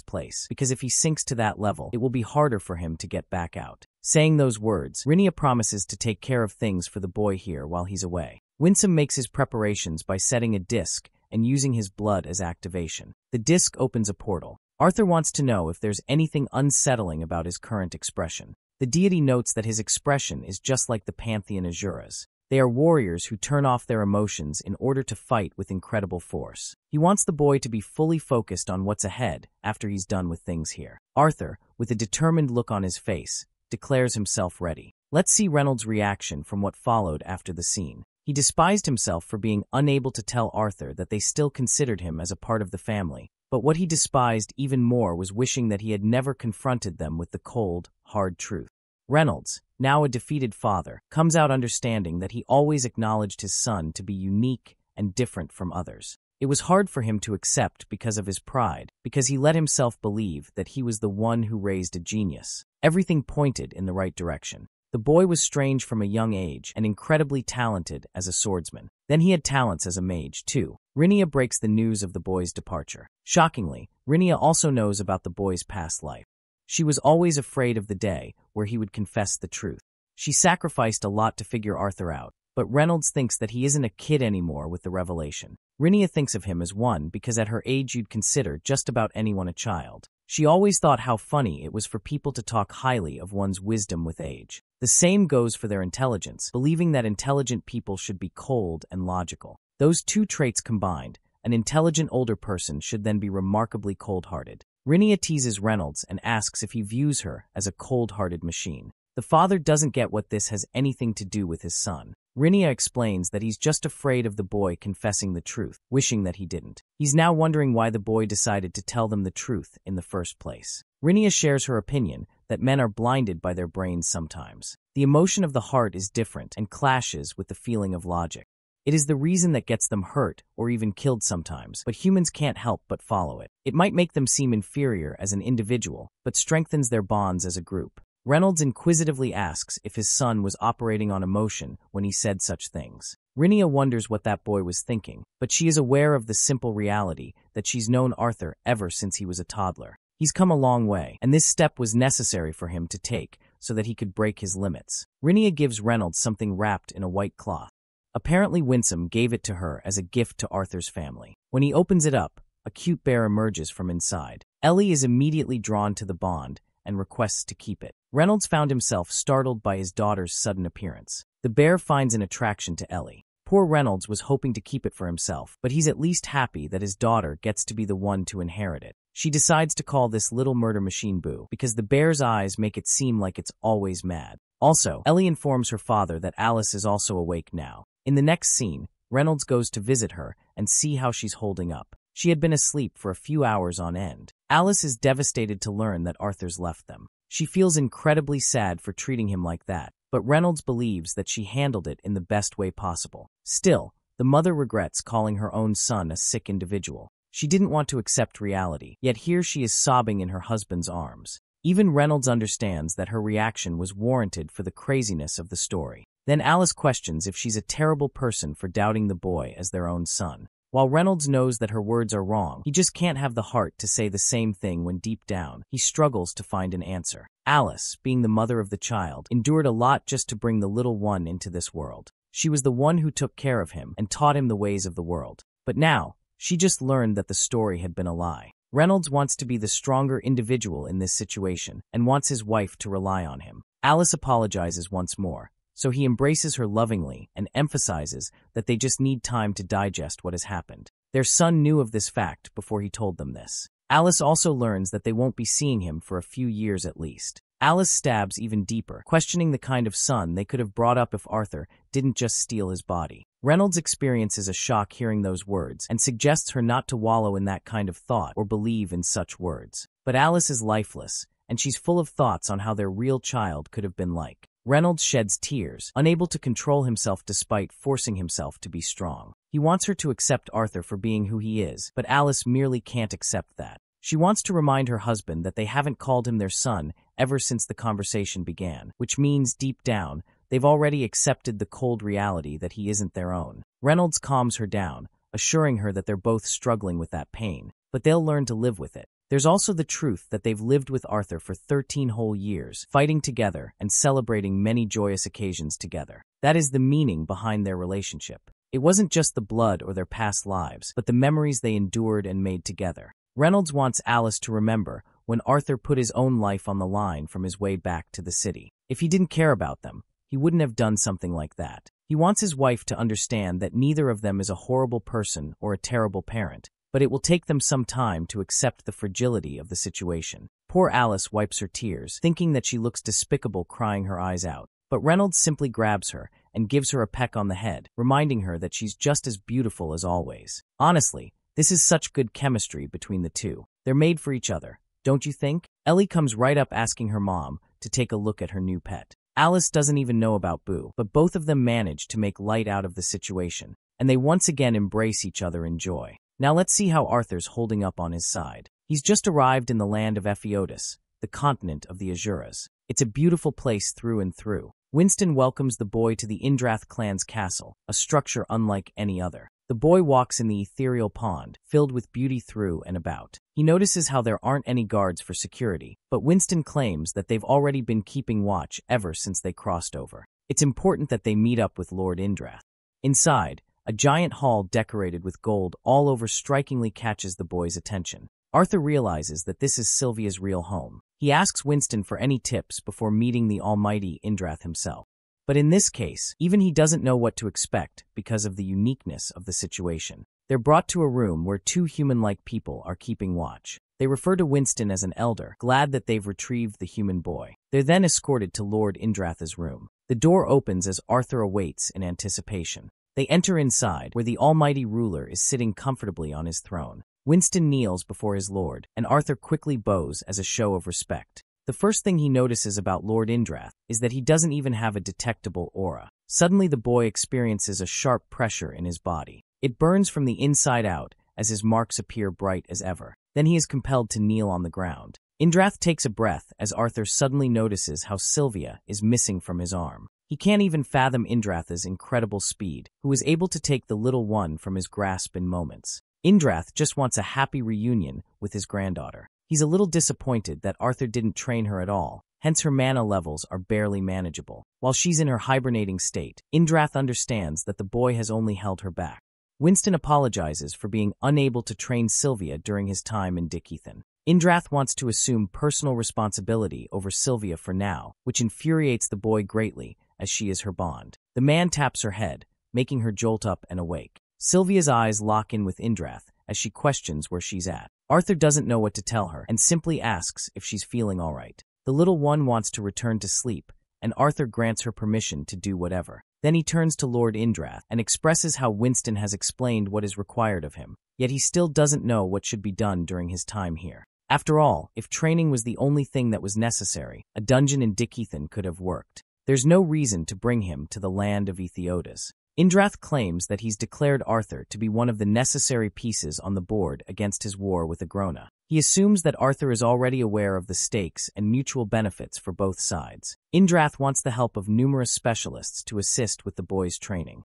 place, because if he sinks to that level, it will be harder for him to get back out. Saying those words, Rinia promises to take care of things for the boy here while he's away. Winsome makes his preparations by setting a disc and using his blood as activation. The disc opens a portal. Arthur wants to know if there's anything unsettling about his current expression. The deity notes that his expression is just like the Pantheon Azuras. They are warriors who turn off their emotions in order to fight with incredible force. He wants the boy to be fully focused on what's ahead after he's done with things here. Arthur, with a determined look on his face, declares himself ready. Let's see Reynolds' reaction from what followed after the scene. He despised himself for being unable to tell Arthur that they still considered him as a part of the family, but what he despised even more was wishing that he had never confronted them with the cold, hard truth. Reynolds, now a defeated father, comes out understanding that he always acknowledged his son to be unique and different from others. It was hard for him to accept because of his pride, because he let himself believe that he was the one who raised a genius. Everything pointed in the right direction. The boy was strange from a young age and incredibly talented as a swordsman. Then he had talents as a mage, too. Rinia breaks the news of the boy's departure. Shockingly, Rinia also knows about the boy's past life. She was always afraid of the day where he would confess the truth. She sacrificed a lot to figure Arthur out, but Reynolds thinks that he isn't a kid anymore with the revelation. Rinia thinks of him as one because at her age you'd consider just about anyone a child. She always thought how funny it was for people to talk highly of one's wisdom with age. The same goes for their intelligence, believing that intelligent people should be cold and logical. Those two traits combined, an intelligent older person should then be remarkably cold-hearted. Rinia teases Reynolds and asks if he views her as a cold-hearted machine. The father doesn't get what this has anything to do with his son. Rinia explains that he's just afraid of the boy confessing the truth, wishing that he didn't. He's now wondering why the boy decided to tell them the truth in the first place. Rinia shares her opinion that men are blinded by their brains sometimes. The emotion of the heart is different and clashes with the feeling of logic. It is the reason that gets them hurt or even killed sometimes, but humans can't help but follow it. It might make them seem inferior as an individual, but strengthens their bonds as a group. Reynolds inquisitively asks if his son was operating on emotion when he said such things. Rinia wonders what that boy was thinking, but she is aware of the simple reality that she's known Arthur ever since he was a toddler. He's come a long way, and this step was necessary for him to take so that he could break his limits. Rinia gives Reynolds something wrapped in a white cloth. Apparently Winsome gave it to her as a gift to Arthur's family. When he opens it up, a cute bear emerges from inside. Ellie is immediately drawn to the bond and requests to keep it. Reynolds found himself startled by his daughter's sudden appearance. The bear finds an attraction to Ellie. Poor Reynolds was hoping to keep it for himself, but he's at least happy that his daughter gets to be the one to inherit it. She decides to call this little murder machine Boo, because the bear's eyes make it seem like it's always mad. Also, Ellie informs her father that Alice is also awake now. In the next scene, Reynolds goes to visit her and see how she's holding up. She had been asleep for a few hours on end. Alice is devastated to learn that Arthur's left them. She feels incredibly sad for treating him like that, but Reynolds believes that she handled it in the best way possible. Still, the mother regrets calling her own son a sick individual. She didn't want to accept reality, yet here she is sobbing in her husband's arms. Even Reynolds understands that her reaction was warranted for the craziness of the story. Then Alice questions if she's a terrible person for doubting the boy as their own son. While Reynolds knows that her words are wrong, he just can't have the heart to say the same thing when deep down, he struggles to find an answer. Alice, being the mother of the child, endured a lot just to bring the little one into this world. She was the one who took care of him and taught him the ways of the world. But now, she just learned that the story had been a lie. Reynolds wants to be the stronger individual in this situation and wants his wife to rely on him. Alice apologizes once more, so he embraces her lovingly and emphasizes that they just need time to digest what has happened. Their son knew of this fact before he told them this. Alice also learns that they won't be seeing him for a few years at least. Alice stabs even deeper, questioning the kind of son they could have brought up if Arthur didn't just steal his body. Reynolds experiences a shock hearing those words and suggests her not to wallow in that kind of thought or believe in such words. But Alice is lifeless, and she's full of thoughts on how their real child could have been like. Reynolds sheds tears, unable to control himself despite forcing himself to be strong. He wants her to accept Arthur for being who he is, but Alice merely can't accept that. She wants to remind her husband that they haven't called him their son ever since the conversation began, which means, deep down, they've already accepted the cold reality that he isn't their own. Reynolds calms her down, assuring her that they're both struggling with that pain, but they'll learn to live with it. There's also the truth that they've lived with Arthur for 13 whole years, fighting together and celebrating many joyous occasions together. That is the meaning behind their relationship. It wasn't just the blood or their past lives, but the memories they endured and made together. Reynolds wants Alice to remember when Arthur put his own life on the line from his way back to the city. If he didn't care about them, he wouldn't have done something like that. He wants his wife to understand that neither of them is a horrible person or a terrible parent, but it will take them some time to accept the fragility of the situation. Poor Alice wipes her tears, thinking that she looks despicable crying her eyes out. But Reynolds simply grabs her and gives her a peck on the head, reminding her that she's just as beautiful as always. Honestly, this is such good chemistry between the two. They're made for each other, don't you think? Ellie comes right up asking her mom to take a look at her new pet. Alice doesn't even know about Boo, but both of them manage to make light out of the situation, and they once again embrace each other in joy. Now let's see how Arthur's holding up on his side. He's just arrived in the land of Ephiodus, the continent of the Azuras. It's a beautiful place through and through. Winston welcomes the boy to the Indrath clan's castle, a structure unlike any other. The boy walks in the ethereal pond, filled with beauty through and about. He notices how there aren't any guards for security, but Winston claims that they've already been keeping watch ever since they crossed over. It's important that they meet up with Lord Indrath. Inside, a giant hall decorated with gold all over strikingly catches the boy's attention. Arthur realizes that this is Sylvia's real home. He asks Winston for any tips before meeting the almighty Indrath himself. But in this case, even he doesn't know what to expect because of the uniqueness of the situation. They're brought to a room where two human-like people are keeping watch. They refer to Winston as an elder, glad that they've retrieved the human boy. They're then escorted to Lord Indrath's room. The door opens as Arthur awaits in anticipation. They enter inside, where the almighty ruler is sitting comfortably on his throne. Winston kneels before his lord, and Arthur quickly bows as a show of respect. The first thing he notices about Lord Indrath is that he doesn't even have a detectable aura. Suddenly the boy experiences a sharp pressure in his body. It burns from the inside out as his marks appear bright as ever. Then he is compelled to kneel on the ground. Indrath takes a breath as Arthur suddenly notices how Sylvia is missing from his arm. He can't even fathom Indrath's incredible speed, who is able to take the little one from his grasp in moments. Indrath just wants a happy reunion with his granddaughter. He's a little disappointed that Arthur didn't train her at all, hence her mana levels are barely manageable. While she's in her hibernating state, Indrath understands that the boy has only held her back. Winston apologizes for being unable to train Sylvia during his time in Dickethan. Indrath wants to assume personal responsibility over Sylvia for now, which infuriates the boy greatly, as she is her bond. The man taps her head, making her jolt up and awake. Sylvia's eyes lock in with Indrath as she questions where she's at. Arthur doesn't know what to tell her and simply asks if she's feeling all right. The little one wants to return to sleep, and Arthur grants her permission to do whatever. Then he turns to Lord Indrath and expresses how Winston has explained what is required of him, yet he still doesn't know what should be done during his time here. After all, if training was the only thing that was necessary, a dungeon in Dickethan could have worked. There's no reason to bring him to the land of Ephiodus. Indrath claims that he's declared Arthur to be one of the necessary pieces on the board against his war with Agrona. He assumes that Arthur is already aware of the stakes and mutual benefits for both sides. Indrath wants the help of numerous specialists to assist with the boy's training.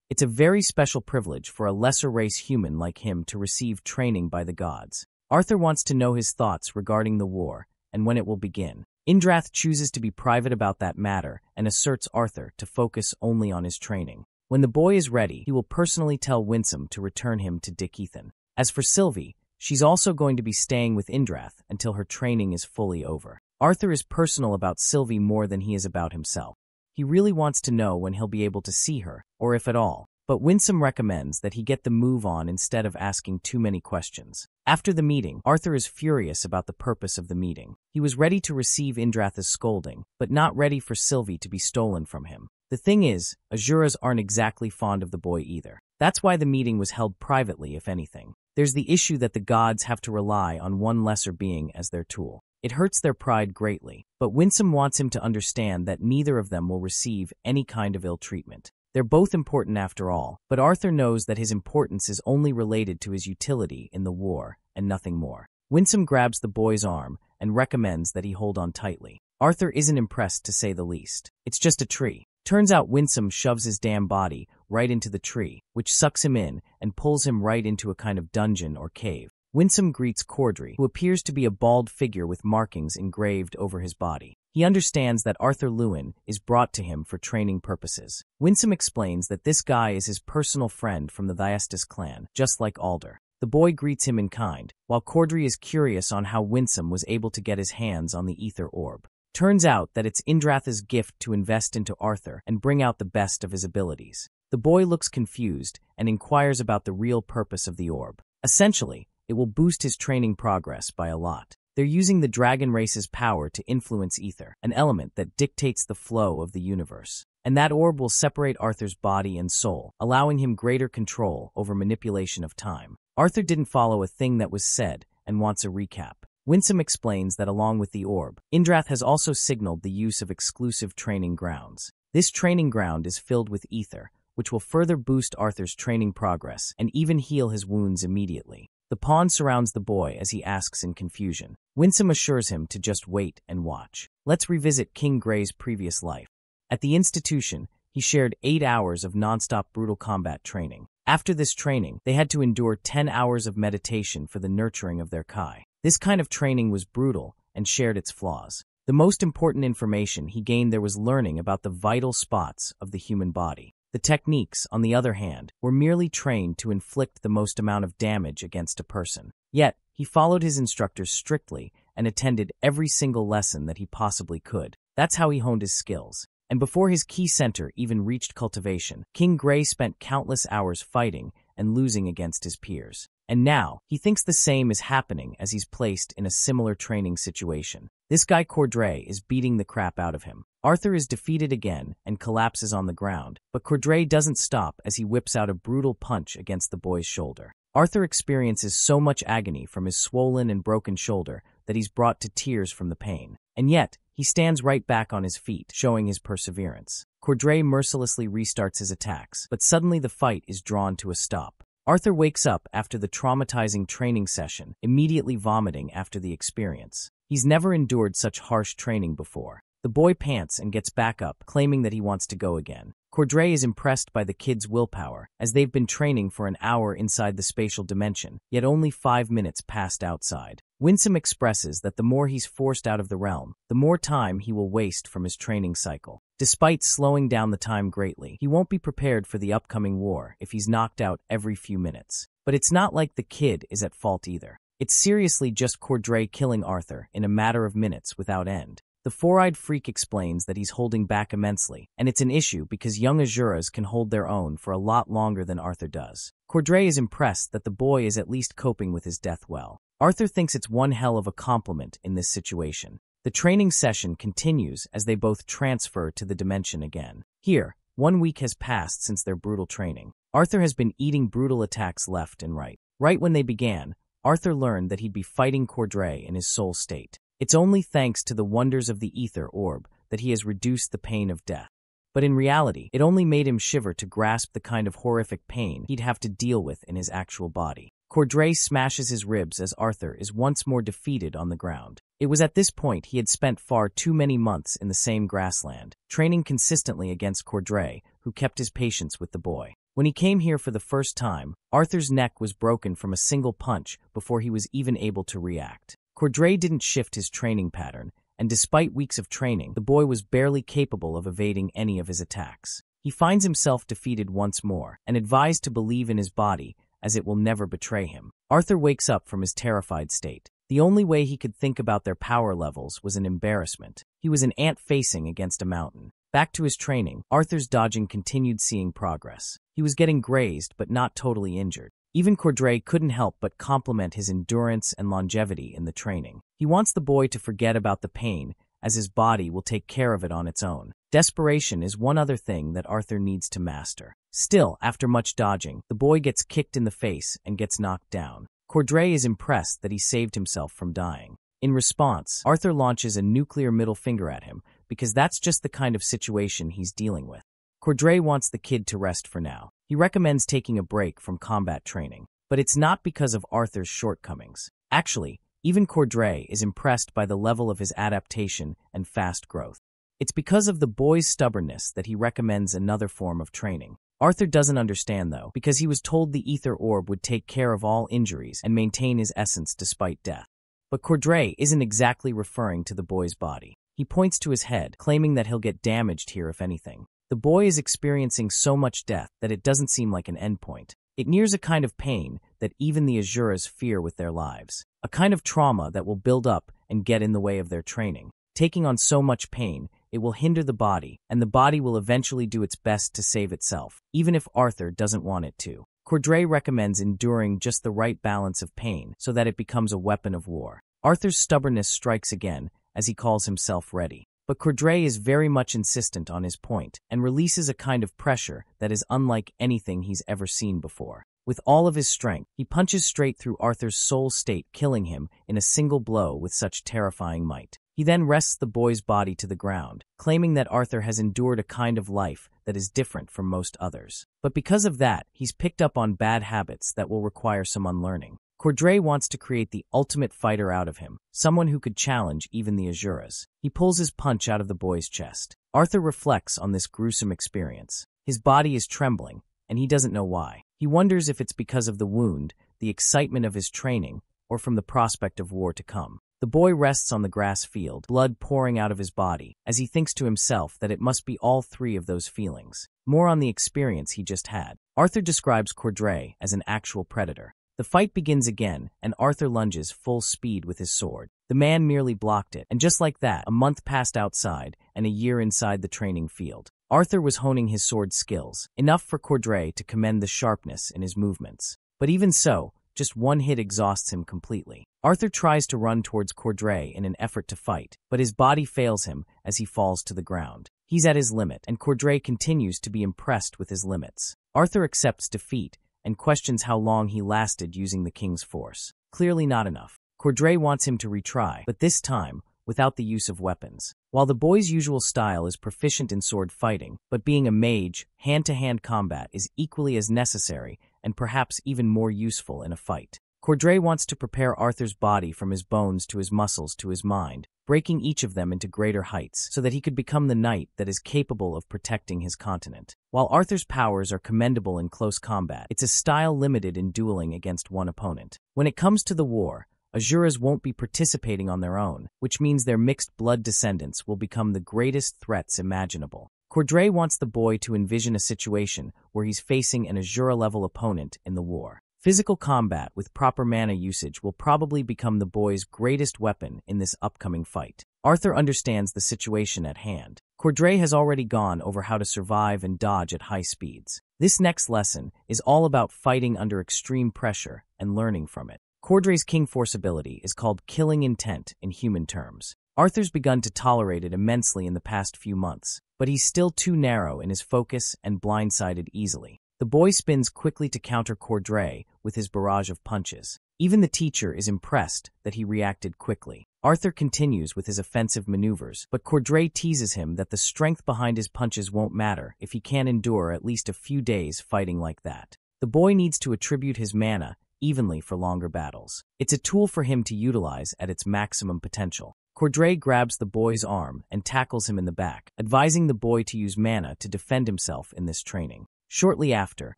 It's a very special privilege for a lesser race human like him to receive training by the gods. Arthur wants to know his thoughts regarding the war and when it will begin. Indrath chooses to be private about that matter and asserts Arthur to focus only on his training. When the boy is ready, he will personally tell Winsome to return him to Dickethan. As for Sylvie, she's also going to be staying with Indrath until her training is fully over. Arthur is personal about Sylvie more than he is about himself. He really wants to know when he'll be able to see her, or if at all. But Winsome recommends that he get the move on instead of asking too many questions. After the meeting, Arthur is furious about the purpose of the meeting. He was ready to receive Indratha's scolding, but not ready for Sylvie to be stolen from him. The thing is, Azuras aren't exactly fond of the boy either. That's why the meeting was held privately, if anything. There's the issue that the gods have to rely on one lesser being as their tool. It hurts their pride greatly, but Winsome wants him to understand that neither of them will receive any kind of ill treatment. They're both important after all, but Arthur knows that his importance is only related to his utility in the war and nothing more. Winsome grabs the boy's arm and recommends that he hold on tightly. Arthur isn't impressed, to say the least. It's just a tree. Turns out Winsome shoves his damn body right into the tree, which sucks him in and pulls him right into a kind of dungeon or cave. Winsome greets Cordry, who appears to be a bald figure with markings engraved over his body. He understands that Arthur Lewin is brought to him for training purposes. Winsome explains that this guy is his personal friend from the Thyestes clan, just like Alder. The boy greets him in kind, while Cordry is curious on how Winsome was able to get his hands on the ether orb. Turns out that it's Indratha's gift to invest into Arthur and bring out the best of his abilities. The boy looks confused and inquires about the real purpose of the orb. Essentially, it will boost his training progress by a lot. They're using the dragon race's power to influence ether, an element that dictates the flow of the universe. And that orb will separate Arthur's body and soul, allowing him greater control over manipulation of time. Arthur didn't follow a thing that was said and wants a recap. Winsome explains that along with the orb, Indrath has also signaled the use of exclusive training grounds. This training ground is filled with ether, which will further boost Arthur's training progress and even heal his wounds immediately. The pawn surrounds the boy as he asks in confusion. Winsome assures him to just wait and watch. Let's revisit King Grey's previous life. At the institution, he shared 8 hours of non-stop brutal combat training. After this training, they had to endure 10 hours of meditation for the nurturing of their Kai. This kind of training was brutal and shared its flaws. The most important information he gained there was learning about the vital spots of the human body. The techniques, on the other hand, were merely trained to inflict the most amount of damage against a person. Yet, he followed his instructors strictly and attended every single lesson that he possibly could. That's how he honed his skills. And before his key center even reached cultivation, King Grey spent countless hours fighting and losing against his peers. And now, he thinks the same is happening as he's placed in a similar training situation. This guy Cordray is beating the crap out of him. Arthur is defeated again and collapses on the ground, but Cordray doesn't stop as he whips out a brutal punch against the boy's shoulder. Arthur experiences so much agony from his swollen and broken shoulder that he's brought to tears from the pain. And yet, he stands right back on his feet, showing his perseverance. Cordray mercilessly restarts his attacks, but suddenly the fight is drawn to a stop. Arthur wakes up after the traumatizing training session, immediately vomiting after the experience. He's never endured such harsh training before. The boy pants and gets back up, claiming that he wants to go again. Cordray is impressed by the kid's willpower, as they've been training for an hour inside the spatial dimension, yet only 5 minutes passed outside. Winsome expresses that the more he's forced out of the realm, the more time he will waste from his training cycle. Despite slowing down the time greatly, he won't be prepared for the upcoming war if he's knocked out every few minutes. But it's not like the kid is at fault either. It's seriously just Cordray killing Arthur in a matter of minutes without end. The four-eyed freak explains that he's holding back immensely, and it's an issue because young Azuras can hold their own for a lot longer than Arthur does. Cordray is impressed that the boy is at least coping with his death well. Arthur thinks it's one hell of a compliment in this situation. The training session continues as they both transfer to the dimension again. Here, 1 week has passed since their brutal training. Arthur has been eating brutal attacks left and right. Right when they began, Arthur learned that he'd be fighting Cordray in his soul state. It's only thanks to the wonders of the ether orb that he has reduced the pain of death. But in reality, it only made him shiver to grasp the kind of horrific pain he'd have to deal with in his actual body. Cordray smashes his ribs as Arthur is once more defeated on the ground. It was at this point he had spent far too many months in the same grassland, training consistently against Cordray, who kept his patience with the boy. When he came here for the first time, Arthur's neck was broken from a single punch before he was even able to react. Cordray didn't shift his training pattern, and despite weeks of training, the boy was barely capable of evading any of his attacks. He finds himself defeated once more, and advised to believe in his body, as it will never betray him. Arthur wakes up from his terrified state. The only way he could think about their power levels was an embarrassment. He was an ant facing against a mountain. Back to his training, Arthur's dodging continued seeing progress. He was getting grazed, but not totally injured. Even Cordray couldn't help but compliment his endurance and longevity in the training. He wants the boy to forget about the pain, as his body will take care of it on its own. Desperation is one other thing that Arthur needs to master. Still, after much dodging, the boy gets kicked in the face and gets knocked down. Cordray is impressed that he saved himself from dying. In response, Arthur launches a nuclear middle finger at him, because that's just the kind of situation he's dealing with. Cordray wants the kid to rest for now. He recommends taking a break from combat training. But it's not because of Arthur's shortcomings. Actually, even Cordray is impressed by the level of his adaptation and fast growth. It's because of the boy's stubbornness that he recommends another form of training. Arthur doesn't understand, though, because he was told the ether orb would take care of all injuries and maintain his essence despite death. But Cordray isn't exactly referring to the boy's body. He points to his head, claiming that he'll get damaged here if anything. The boy is experiencing so much death that it doesn't seem like an endpoint. It nears a kind of pain that even the Azuras fear with their lives. A kind of trauma that will build up and get in the way of their training. Taking on so much pain, it will hinder the body, and the body will eventually do its best to save itself, even if Arthur doesn't want it to. Cordray recommends enduring just the right balance of pain so that it becomes a weapon of war. Arthur's stubbornness strikes again, as he calls himself ready. But Cordray is very much insistent on his point and releases a kind of pressure that is unlike anything he's ever seen before. With all of his strength, he punches straight through Arthur's soul state, killing him in a single blow with such terrifying might. He then rests the boy's body to the ground, claiming that Arthur has endured a kind of life that is different from most others. But because of that, he's picked up on bad habits that will require some unlearning. Cordray wants to create the ultimate fighter out of him, someone who could challenge even the Azuras. He pulls his punch out of the boy's chest. Arthur reflects on this gruesome experience. His body is trembling, and he doesn't know why. He wonders if it's because of the wound, the excitement of his training, or from the prospect of war to come. The boy rests on the grass field, blood pouring out of his body, as he thinks to himself that it must be all three of those feelings. More on the experience he just had. Arthur describes Cordray as an actual predator. The fight begins again, and Arthur lunges full speed with his sword. The man merely blocked it, and just like that, a month passed outside, and a year inside the training field. Arthur was honing his sword skills, enough for Cordray to commend the sharpness in his movements. But even so, just one hit exhausts him completely. Arthur tries to run towards Cordray in an effort to fight, but his body fails him as he falls to the ground. He's at his limit, and Cordray continues to be impressed with his limits. Arthur accepts defeat and questions how long he lasted using the king's force. Clearly not enough. Cordray wants him to retry, but this time, without the use of weapons. While the boy's usual style is proficient in sword fighting, but being a mage, hand-to-hand combat is equally as necessary and perhaps even more useful in a fight. Cordray wants to prepare Arthur's body from his bones to his muscles to his mind, breaking each of them into greater heights so that he could become the knight that is capable of protecting his continent. While Arthur's powers are commendable in close combat, it's a style limited in dueling against one opponent. When it comes to the war, Azuras won't be participating on their own, which means their mixed blood descendants will become the greatest threats imaginable. Cordray wants the boy to envision a situation where he's facing an Azura-level opponent in the war. Physical combat with proper mana usage will probably become the boy's greatest weapon in this upcoming fight. Arthur understands the situation at hand. Cordray has already gone over how to survive and dodge at high speeds. This next lesson is all about fighting under extreme pressure and learning from it. Cordray's King Force ability is called Killing Intent in human terms. Arthur's begun to tolerate it immensely in the past few months, but he's still too narrow in his focus and blindsided easily. The boy spins quickly to counter Cordray with his barrage of punches. Even the teacher is impressed that he reacted quickly. Arthur continues with his offensive maneuvers, but Cordray teases him that the strength behind his punches won't matter if he can't endure at least a few days fighting like that. The boy needs to attribute his mana evenly for longer battles. It's a tool for him to utilize at its maximum potential. Cordray grabs the boy's arm and tackles him in the back, advising the boy to use mana to defend himself in this training. Shortly after,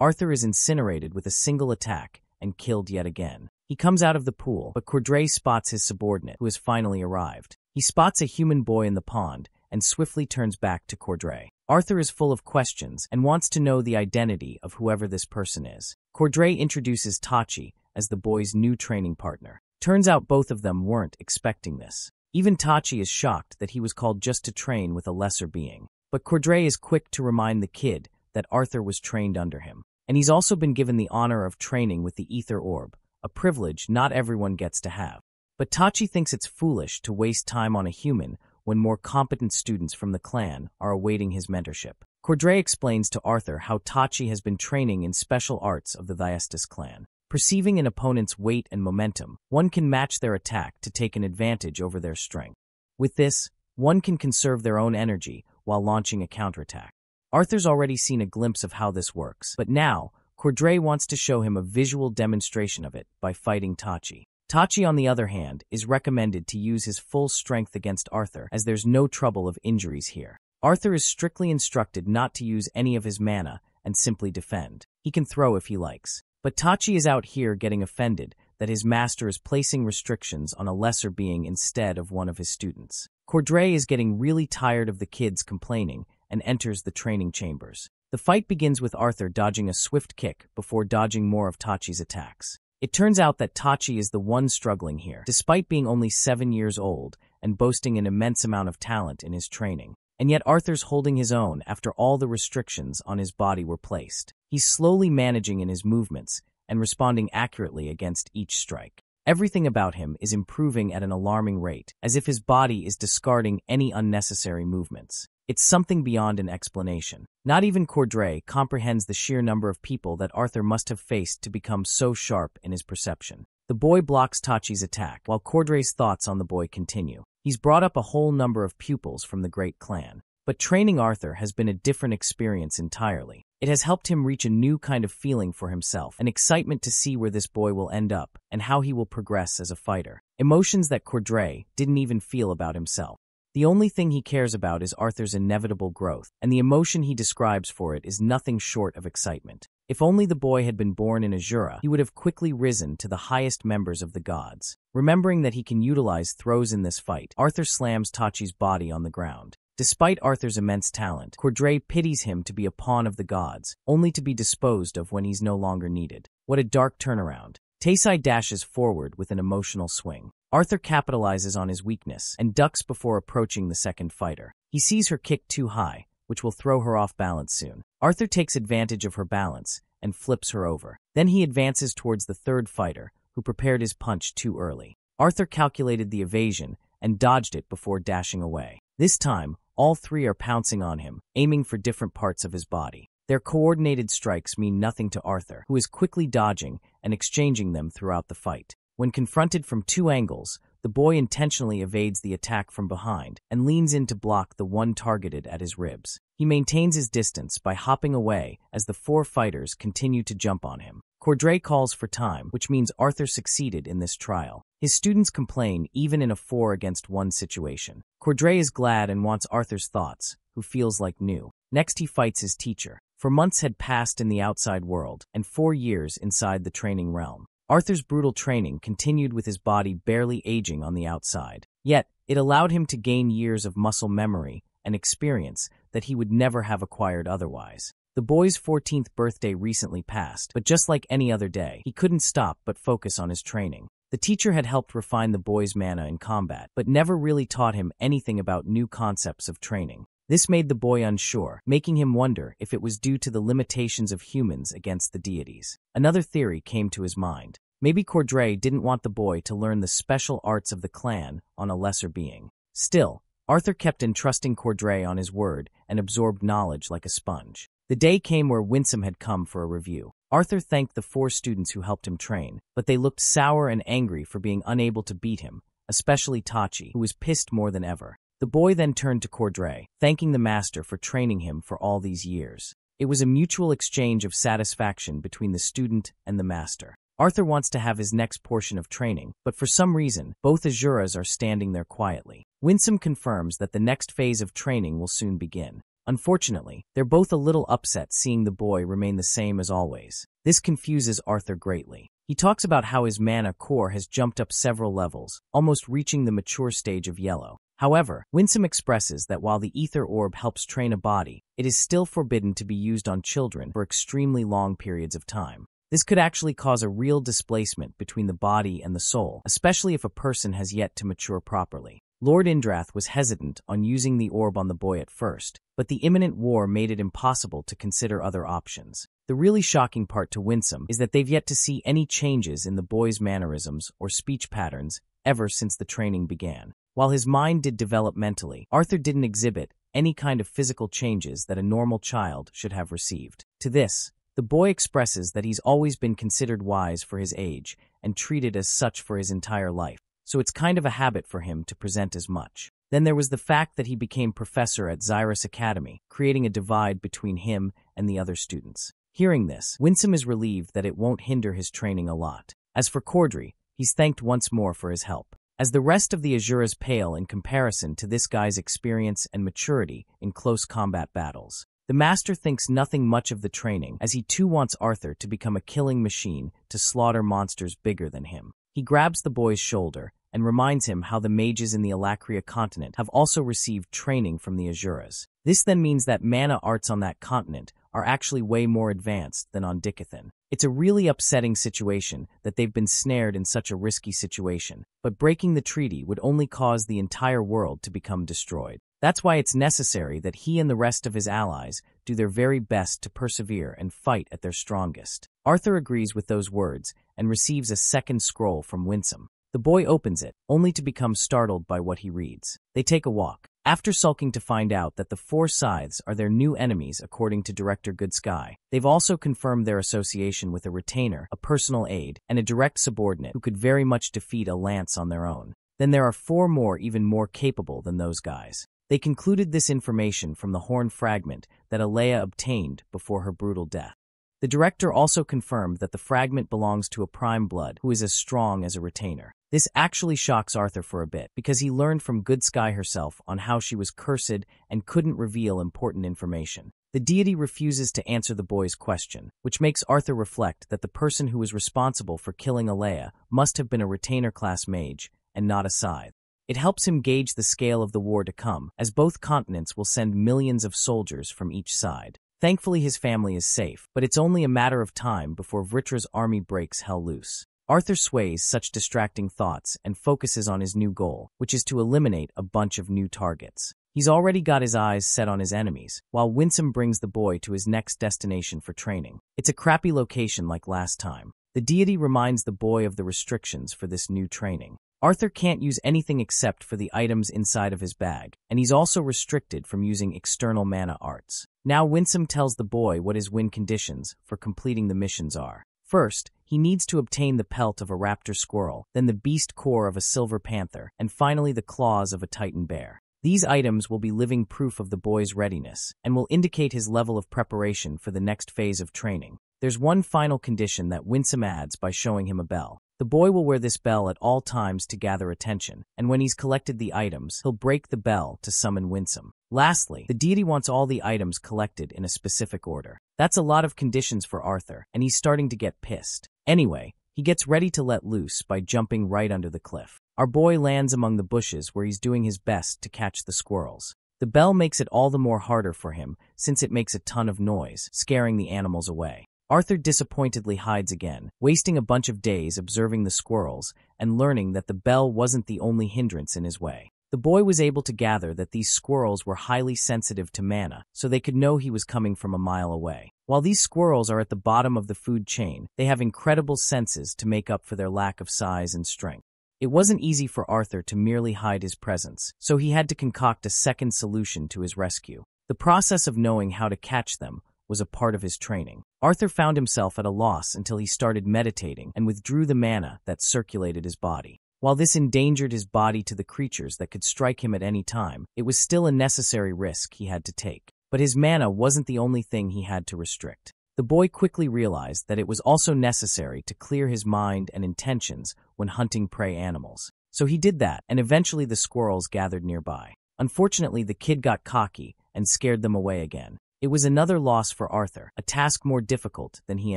Arthur is incinerated with a single attack and killed yet again. He comes out of the pool, but Cordray spots his subordinate, who has finally arrived. He spots a human boy in the pond and swiftly turns back to Cordray. Arthur is full of questions and wants to know the identity of whoever this person is. Cordray introduces Tachi as the boy's new training partner. Turns out both of them weren't expecting this. Even Tachi is shocked that he was called just to train with a lesser being. But Cordray is quick to remind the kid that Arthur was trained under him. And he's also been given the honor of training with the Ether Orb, a privilege not everyone gets to have. But Tachi thinks it's foolish to waste time on a human when more competent students from the clan are awaiting his mentorship. Cordray explains to Arthur how Tachi has been training in special arts of the Thyestes clan. Perceiving an opponent's weight and momentum, one can match their attack to take an advantage over their strength. With this, one can conserve their own energy while launching a counterattack. Arthur's already seen a glimpse of how this works, but now, Cordray wants to show him a visual demonstration of it by fighting Tachi. Tachi, on the other hand, is recommended to use his full strength against Arthur, as there's no trouble of injuries here. Arthur is strictly instructed not to use any of his mana and simply defend. He can throw if he likes. But Tachi is out here getting offended that his master is placing restrictions on a lesser being instead of one of his students. Cordray is getting really tired of the kids complaining and enters the training chambers. The fight begins with Arthur dodging a swift kick before dodging more of Tachi's attacks. It turns out that Tachi is the one struggling here, despite being only 7 years old and boasting an immense amount of talent in his training. And yet Arthur's holding his own after all the restrictions on his body were placed. He's slowly managing in his movements and responding accurately against each strike. Everything about him is improving at an alarming rate, as if his body is discarding any unnecessary movements. It's something beyond an explanation. Not even Cordray comprehends the sheer number of people that Arthur must have faced to become so sharp in his perception. The boy blocks Tachi's attack, while Cordray's thoughts on the boy continue. He's brought up a whole number of pupils from the great clan. But training Arthur has been a different experience entirely. It has helped him reach a new kind of feeling for himself, an excitement to see where this boy will end up and how he will progress as a fighter. Emotions that Cordray didn't even feel about himself. The only thing he cares about is Arthur's inevitable growth, and the emotion he describes for it is nothing short of excitement. If only the boy had been born in Azura, he would have quickly risen to the highest members of the gods. Remembering that he can utilize throws in this fight, Arthur slams Tachi's body on the ground. Despite Arthur's immense talent, Cordray pities him to be a pawn of the gods, only to be disposed of when he's no longer needed. What a dark turnaround. Taisai dashes forward with an emotional swing. Arthur capitalizes on his weakness and ducks before approaching the second fighter. He sees her kick too high, which will throw her off balance soon. Arthur takes advantage of her balance and flips her over. Then he advances towards the third fighter, who prepared his punch too early. Arthur calculated the evasion and dodged it before dashing away. This time, all three are pouncing on him, aiming for different parts of his body. Their coordinated strikes mean nothing to Arthur, who is quickly dodging and exchanging them throughout the fight. When confronted from two angles, the boy intentionally evades the attack from behind and leans in to block the one targeted at his ribs. He maintains his distance by hopping away as the four fighters continue to jump on him. Cordray calls for time, which means Arthur succeeded in this trial. His students complain even in a 4-against-1 situation. Cordray is glad and wants Arthur's thoughts, who feels like new. Next he fights his teacher. For months had passed in the outside world, and 4 years inside the training realm. Arthur's brutal training continued with his body barely aging on the outside. Yet, it allowed him to gain years of muscle memory and experience that he would never have acquired otherwise. The boy's 14th birthday recently passed, but just like any other day, he couldn't stop but focus on his training. The teacher had helped refine the boy's mana in combat, but never really taught him anything about new concepts of training. This made the boy unsure, making him wonder if it was due to the limitations of humans against the deities. Another theory came to his mind. Maybe Cordray didn't want the boy to learn the special arts of the clan on a lesser being. Still, Arthur kept entrusting Cordray on his word and absorbed knowledge like a sponge. The day came where Winsome had come for a review. Arthur thanked the 4 students who helped him train, but they looked sour and angry for being unable to beat him, especially Tachi, who was pissed more than ever. The boy then turned to Cordray, thanking the master for training him for all these years. It was a mutual exchange of satisfaction between the student and the master. Arthur wants to have his next portion of training, but for some reason, both Azuras are standing there quietly. Winsome confirms that the next phase of training will soon begin. Unfortunately, they're both a little upset seeing the boy remain the same as always. This confuses Arthur greatly. He talks about how his mana core has jumped up several levels, almost reaching the mature stage of yellow. However, Winsome expresses that while the Ether Orb helps train a body, it is still forbidden to be used on children for extremely long periods of time. This could actually cause a real displacement between the body and the soul, especially if a person has yet to mature properly. Lord Indrath was hesitant on using the orb on the boy at first, but the imminent war made it impossible to consider other options. The really shocking part to Winsome is that they've yet to see any changes in the boy's mannerisms or speech patterns ever since the training began. While his mind did develop mentally, Arthur didn't exhibit any kind of physical changes that a normal child should have received. To this, the boy expresses that he's always been considered wise for his age and treated as such for his entire life, so it's kind of a habit for him to present as much. Then there was the fact that he became professor at Xyrus Academy, creating a divide between him and the other students. Hearing this, Winsome is relieved that it won't hinder his training a lot. As for Cordry, he's thanked once more for his help. As the rest of the Azuras pale in comparison to this guy's experience and maturity in close combat battles. The master thinks nothing much of the training, as he too wants Arthur to become a killing machine to slaughter monsters bigger than him. He grabs the boy's shoulder and reminds him how the mages in the Alakria continent have also received training from the Azuras. This then means that mana arts on that continent are actually way more advanced than on Dicathan. It's a really upsetting situation that they've been snared in such a risky situation, but breaking the treaty would only cause the entire world to become destroyed. That's why it's necessary that he and the rest of his allies do their very best to persevere and fight at their strongest. Arthur agrees with those words and receives a second scroll from Winsome. The boy opens it, only to become startled by what he reads. They take a walk. After sulking to find out that the four scythes are their new enemies according to Director Goodsky, they've also confirmed their association with a retainer, a personal aide, and a direct subordinate who could very much defeat a lance on their own. Then there are four more even more capable than those guys. They concluded this information from the horn fragment that Alea obtained before her brutal death. The director also confirmed that the fragment belongs to a prime blood who is as strong as a retainer. This actually shocks Arthur for a bit, because he learned from Goodsky herself on how she was cursed and couldn't reveal important information. The deity refuses to answer the boy's question, which makes Arthur reflect that the person who was responsible for killing Alea must have been a retainer-class mage, and not a scythe. It helps him gauge the scale of the war to come, as both continents will send millions of soldiers from each side. Thankfully his family is safe, but it's only a matter of time before Vritra's army breaks hell loose. Arthur sways such distracting thoughts and focuses on his new goal, which is to eliminate a bunch of new targets. He's already got his eyes set on his enemies, while Winsome brings the boy to his next destination for training. It's a crappy location like last time. The deity reminds the boy of the restrictions for this new training. Arthur can't use anything except for the items inside of his bag, and he's also restricted from using external mana arts. Now Winsome tells the boy what his win conditions for completing the missions are. First, he needs to obtain the pelt of a raptor squirrel, then the beast core of a silver panther, and finally the claws of a titan bear. These items will be living proof of the boy's readiness, and will indicate his level of preparation for the next phase of training. There's one final condition that Winsome adds by showing him a bell. The boy will wear this bell at all times to gather attention, and when he's collected the items, he'll break the bell to summon Winsome. Lastly, the deity wants all the items collected in a specific order. That's a lot of conditions for Arthur, and he's starting to get pissed. Anyway, he gets ready to let loose by jumping right under the cliff. Our boy lands among the bushes where he's doing his best to catch the squirrels. The bell makes it all the more harder for him, since it makes a ton of noise, scaring the animals away. Arthur disappointedly hides again, wasting a bunch of days observing the squirrels and learning that the bell wasn't the only hindrance in his way. The boy was able to gather that these squirrels were highly sensitive to mana, so they could know he was coming from a mile away. While these squirrels are at the bottom of the food chain, they have incredible senses to make up for their lack of size and strength. It wasn't easy for Arthur to merely hide his presence, so he had to concoct a second solution to his rescue. The process of knowing how to catch them was a part of his training. Arthur found himself at a loss until he started meditating and withdrew the mana that circulated his body. While this endangered his body to the creatures that could strike him at any time, it was still a necessary risk he had to take. But his mana wasn't the only thing he had to restrict. The boy quickly realized that it was also necessary to clear his mind and intentions when hunting prey animals. So he did that, and eventually the squirrels gathered nearby. Unfortunately, the kid got cocky and scared them away again. It was another loss for Arthur, a task more difficult than he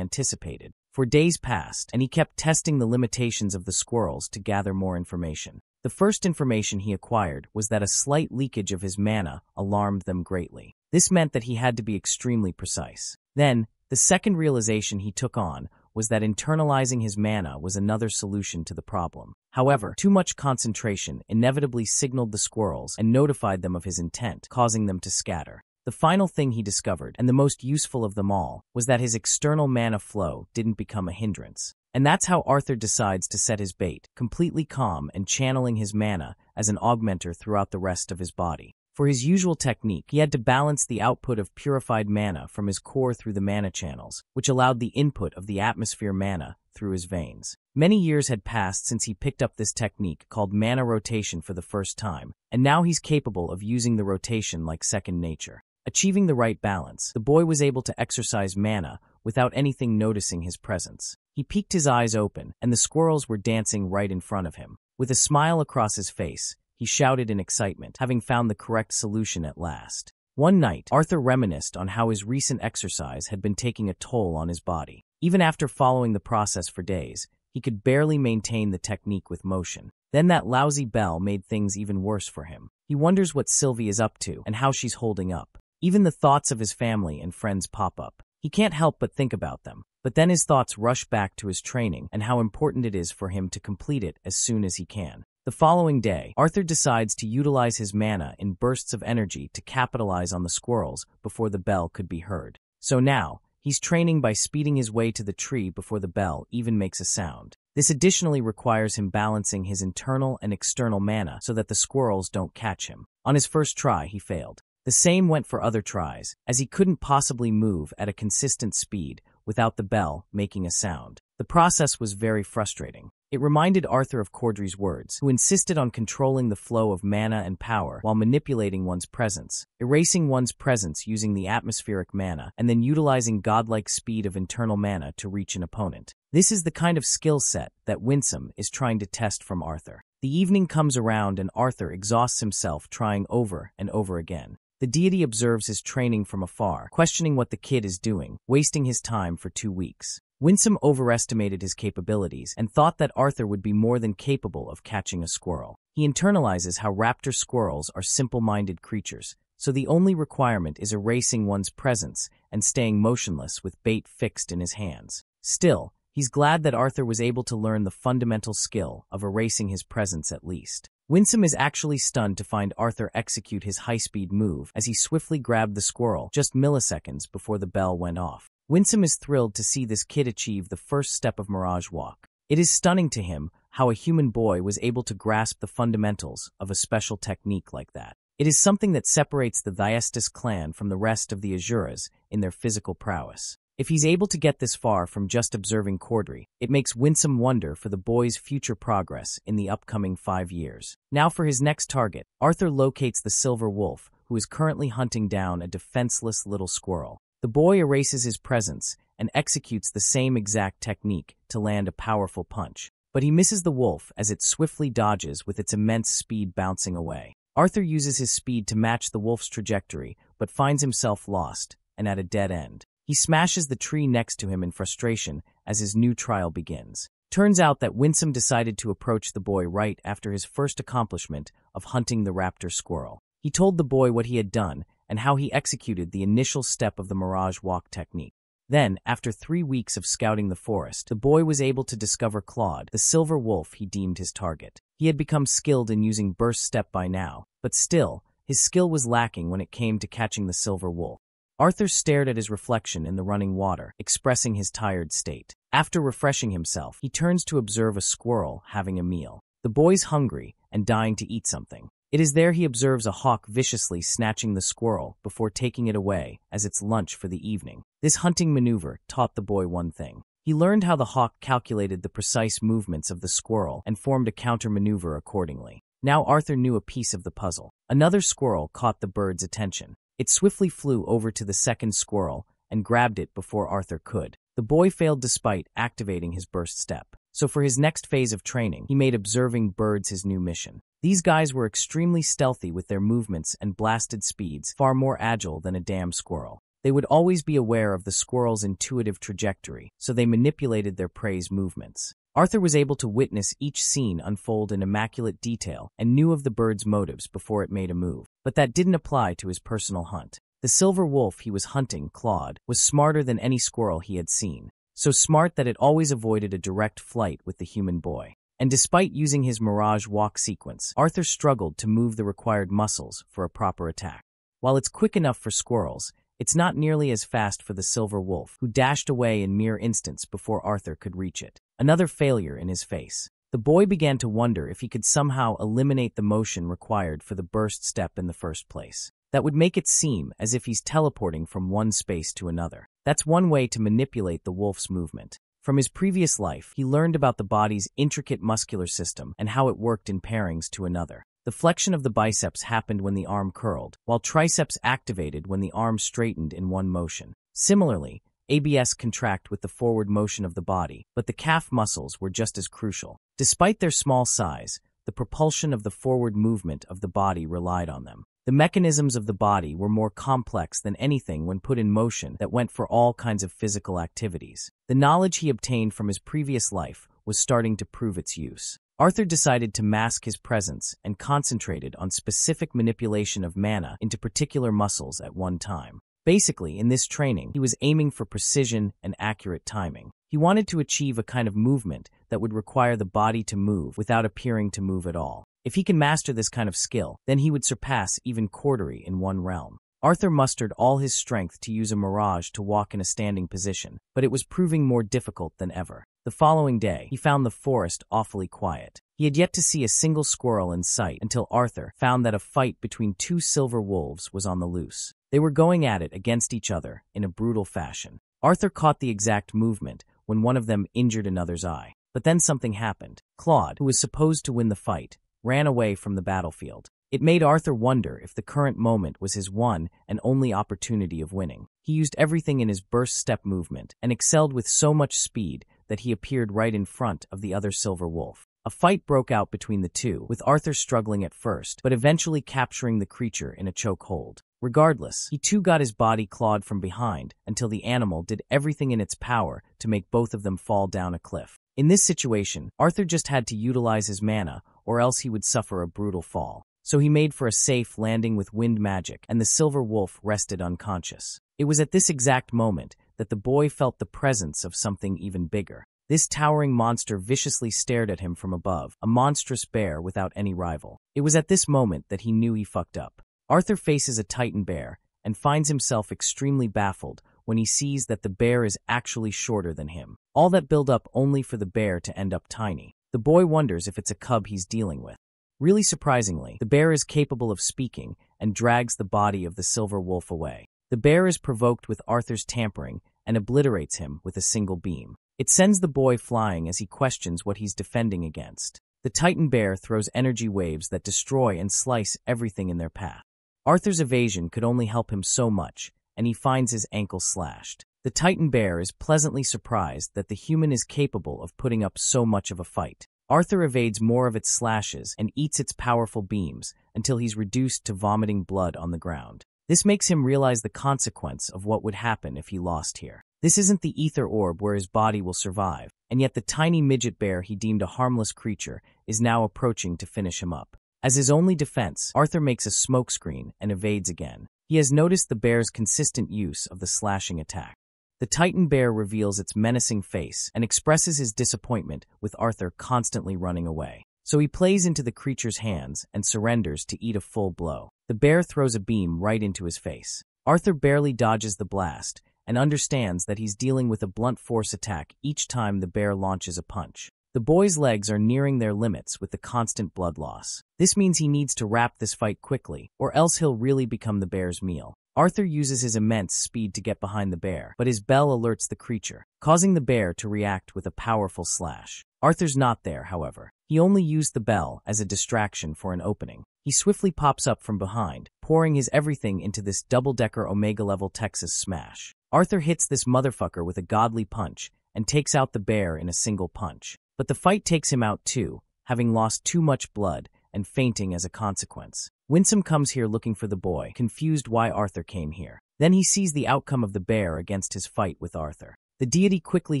anticipated. For days passed, and he kept testing the limitations of the squirrels to gather more information. The first information he acquired was that a slight leakage of his mana alarmed them greatly. This meant that he had to be extremely precise. Then, the second realization he took on was that internalizing his mana was another solution to the problem. However, too much concentration inevitably signaled the squirrels and notified them of his intent, causing them to scatter. The final thing he discovered, and the most useful of them all, was that his external mana flow didn't become a hindrance. And that's how Arthur decides to set his bait, completely calm and channeling his mana as an augmenter throughout the rest of his body. For his usual technique, he had to balance the output of purified mana from his core through the mana channels, which allowed the input of the atmosphere mana through his veins. Many years had passed since he picked up this technique called mana rotation for the first time, and now he's capable of using the rotation like second nature. Achieving the right balance, the boy was able to exercise mana without anything noticing his presence. He peeked his eyes open, and the squirrels were dancing right in front of him. With a smile across his face, he shouted in excitement, having found the correct solution at last. One night, Arthur reminisced on how his recent exercise had been taking a toll on his body. Even after following the process for days, he could barely maintain the technique with motion. Then that lousy bell made things even worse for him. He wonders what Sylvie is up to and how she's holding up. Even the thoughts of his family and friends pop up. He can't help but think about them. But then his thoughts rush back to his training and how important it is for him to complete it as soon as he can. The following day, Arthur decides to utilize his mana in bursts of energy to capitalize on the squirrels before the bell could be heard. So now, he's training by speeding his way to the tree before the bell even makes a sound. This additionally requires him balancing his internal and external mana so that the squirrels don't catch him. On his first try, he failed. The same went for other tries, as he couldn't possibly move at a consistent speed without the bell making a sound. The process was very frustrating. It reminded Arthur of Cordry's words, who insisted on controlling the flow of mana and power while manipulating one's presence, erasing one's presence using the atmospheric mana, and then utilizing godlike speed of internal mana to reach an opponent. This is the kind of skill set that Winsome is trying to test from Arthur. The evening comes around and Arthur exhausts himself trying over and over again. The deity observes his training from afar, questioning what the kid is doing, wasting his time for 2 weeks. Winsome overestimated his capabilities and thought that Arthur would be more than capable of catching a squirrel. He internalizes how raptor squirrels are simple-minded creatures, so the only requirement is erasing one's presence and staying motionless with bait fixed in his hands. Still, he's glad that Arthur was able to learn the fundamental skill of erasing his presence at least. Winsome is actually stunned to find Arthur execute his high-speed move as he swiftly grabbed the squirrel just milliseconds before the bell went off. Winsome is thrilled to see this kid achieve the first step of Mirage Walk. It is stunning to him how a human boy was able to grasp the fundamentals of a special technique like that. It is something that separates the Thyestes clan from the rest of the Azuras in their physical prowess. If he's able to get this far from just observing Cordry, it makes Winsome wonder for the boy's future progress in the upcoming 5 years. Now for his next target, Arthur locates the silver wolf, who is currently hunting down a defenseless little squirrel. The boy erases his presence and executes the same exact technique to land a powerful punch. But he misses the wolf as it swiftly dodges with its immense speed bouncing away. Arthur uses his speed to match the wolf's trajectory, but finds himself lost and at a dead end. He smashes the tree next to him in frustration as his new trial begins. Turns out that Winsome decided to approach the boy right after his first accomplishment of hunting the raptor squirrel. He told the boy what he had done and how he executed the initial step of the Mirage Walk technique. Then, after 3 weeks of scouting the forest, the boy was able to discover Claude, the silver wolf he deemed his target. He had become skilled in using burst step by now, but still, his skill was lacking when it came to catching the silver wolf. Arthur stared at his reflection in the running water, expressing his tired state. After refreshing himself, he turns to observe a squirrel having a meal. The boy's hungry and dying to eat something. It is there he observes a hawk viciously snatching the squirrel before taking it away as its lunch for the evening. This hunting maneuver taught the boy one thing. He learned how the hawk calculated the precise movements of the squirrel and formed a counter-maneuver accordingly. Now Arthur knew a piece of the puzzle. Another squirrel caught the bird's attention. It swiftly flew over to the second squirrel and grabbed it before Arthur could. The boy failed despite activating his burst step. So for his next phase of training, he made observing birds his new mission. These guys were extremely stealthy with their movements and blasted speeds, far more agile than a damn squirrel. They would always be aware of the squirrel's intuitive trajectory, so they manipulated their prey's movements. Arthur was able to witness each scene unfold in immaculate detail and knew of the bird's motives before it made a move. But that didn't apply to his personal hunt. The silver wolf he was hunting, Claude, was smarter than any squirrel he had seen. so smart that it always avoided a direct flight with the human boy. And despite using his Mirage walk sequence, Arthur struggled to move the required muscles for a proper attack. While it's quick enough for squirrels, it's not nearly as fast for the silver wolf, who dashed away in mere instants before Arthur could reach it. Another failure in his face. The boy began to wonder if he could somehow eliminate the motion required for the burst step in the first place. That would make it seem as if he's teleporting from one space to another. That's one way to manipulate the wolf's movement. From his previous life, he learned about the body's intricate muscular system and how it worked in pairings to another. The flexion of the biceps happened when the arm curled, while triceps activated when the arm straightened in one motion. Similarly, ABS contract with the forward motion of the body, but the calf muscles were just as crucial. Despite their small size, the propulsion of the forward movement of the body relied on them. The mechanisms of the body were more complex than anything when put in motion that went for all kinds of physical activities. The knowledge he obtained from his previous life was starting to prove its use. Arthur decided to mask his presence and concentrated on specific manipulation of mana into particular muscles at one time. Basically, in this training, he was aiming for precision and accurate timing. He wanted to achieve a kind of movement that would require the body to move without appearing to move at all. If he can master this kind of skill, then he would surpass even Cordery in one realm. Arthur mustered all his strength to use a mirage to walk in a standing position, but it was proving more difficult than ever. The following day, he found the forest awfully quiet. He had yet to see a single squirrel in sight until Arthur found that a fight between two silver wolves was on the loose. They were going at it against each other in a brutal fashion. Arthur caught the exact movement when one of them injured another's eye. But then something happened. Claude, who was supposed to win the fight, ran away from the battlefield. It made Arthur wonder if the current moment was his one and only opportunity of winning. He used everything in his burst step movement and excelled with so much speed that he appeared right in front of the other silver wolf. A fight broke out between the two, with Arthur struggling at first, but eventually capturing the creature in a choke hold. Regardless, he too got his body clawed from behind until the animal did everything in its power to make both of them fall down a cliff. In this situation, Arthur just had to utilize his mana, or else he would suffer a brutal fall. So he made for a safe landing with wind magic, and the silver wolf rested unconscious. It was at this exact moment that the boy felt the presence of something even bigger. This towering monster viciously stared at him from above, a monstrous bear without any rival. It was at this moment that he knew he fucked up. Arthur faces a titan bear and finds himself extremely baffled when he sees that the bear is actually shorter than him. All that build up only for the bear to end up tiny. The boy wonders if it's a cub he's dealing with. Really surprisingly, the bear is capable of speaking and drags the body of the silver wolf away. The bear is provoked with Arthur's tampering and obliterates him with a single beam. It sends the boy flying as he questions what he's defending against. The titan bear throws energy waves that destroy and slice everything in their path. Arthur's evasion could only help him so much, and he finds his ankle slashed. The titan bear is pleasantly surprised that the human is capable of putting up so much of a fight. Arthur evades more of its slashes and eats its powerful beams until he's reduced to vomiting blood on the ground. This makes him realize the consequence of what would happen if he lost here. This isn't the ether orb where his body will survive, and yet the tiny midget bear he deemed a harmless creature is now approaching to finish him up. As his only defense, Arthur makes a smokescreen and evades again. He has noticed the bear's consistent use of the slashing attack. The titan bear reveals its menacing face and expresses his disappointment with Arthur constantly running away. So he plays into the creature's hands and surrenders to eat a full blow. The bear throws a beam right into his face. Arthur barely dodges the blast and understands that he's dealing with a blunt force attack each time the bear launches a punch. The boy's legs are nearing their limits with the constant blood loss. This means he needs to wrap this fight quickly, or else he'll really become the bear's meal. Arthur uses his immense speed to get behind the bear, but his bell alerts the creature, causing the bear to react with a powerful slash. Arthur's not there, however. He only used the bell as a distraction for an opening. He swiftly pops up from behind, pouring his everything into this double-decker Omega-level Texas smash. Arthur hits this motherfucker with a godly punch and takes out the bear in a single punch. But the fight takes him out too, having lost too much blood and fainting as a consequence. Winsome comes here looking for the boy, confused why Arthur came here. Then he sees the outcome of the bear against his fight with Arthur. The deity quickly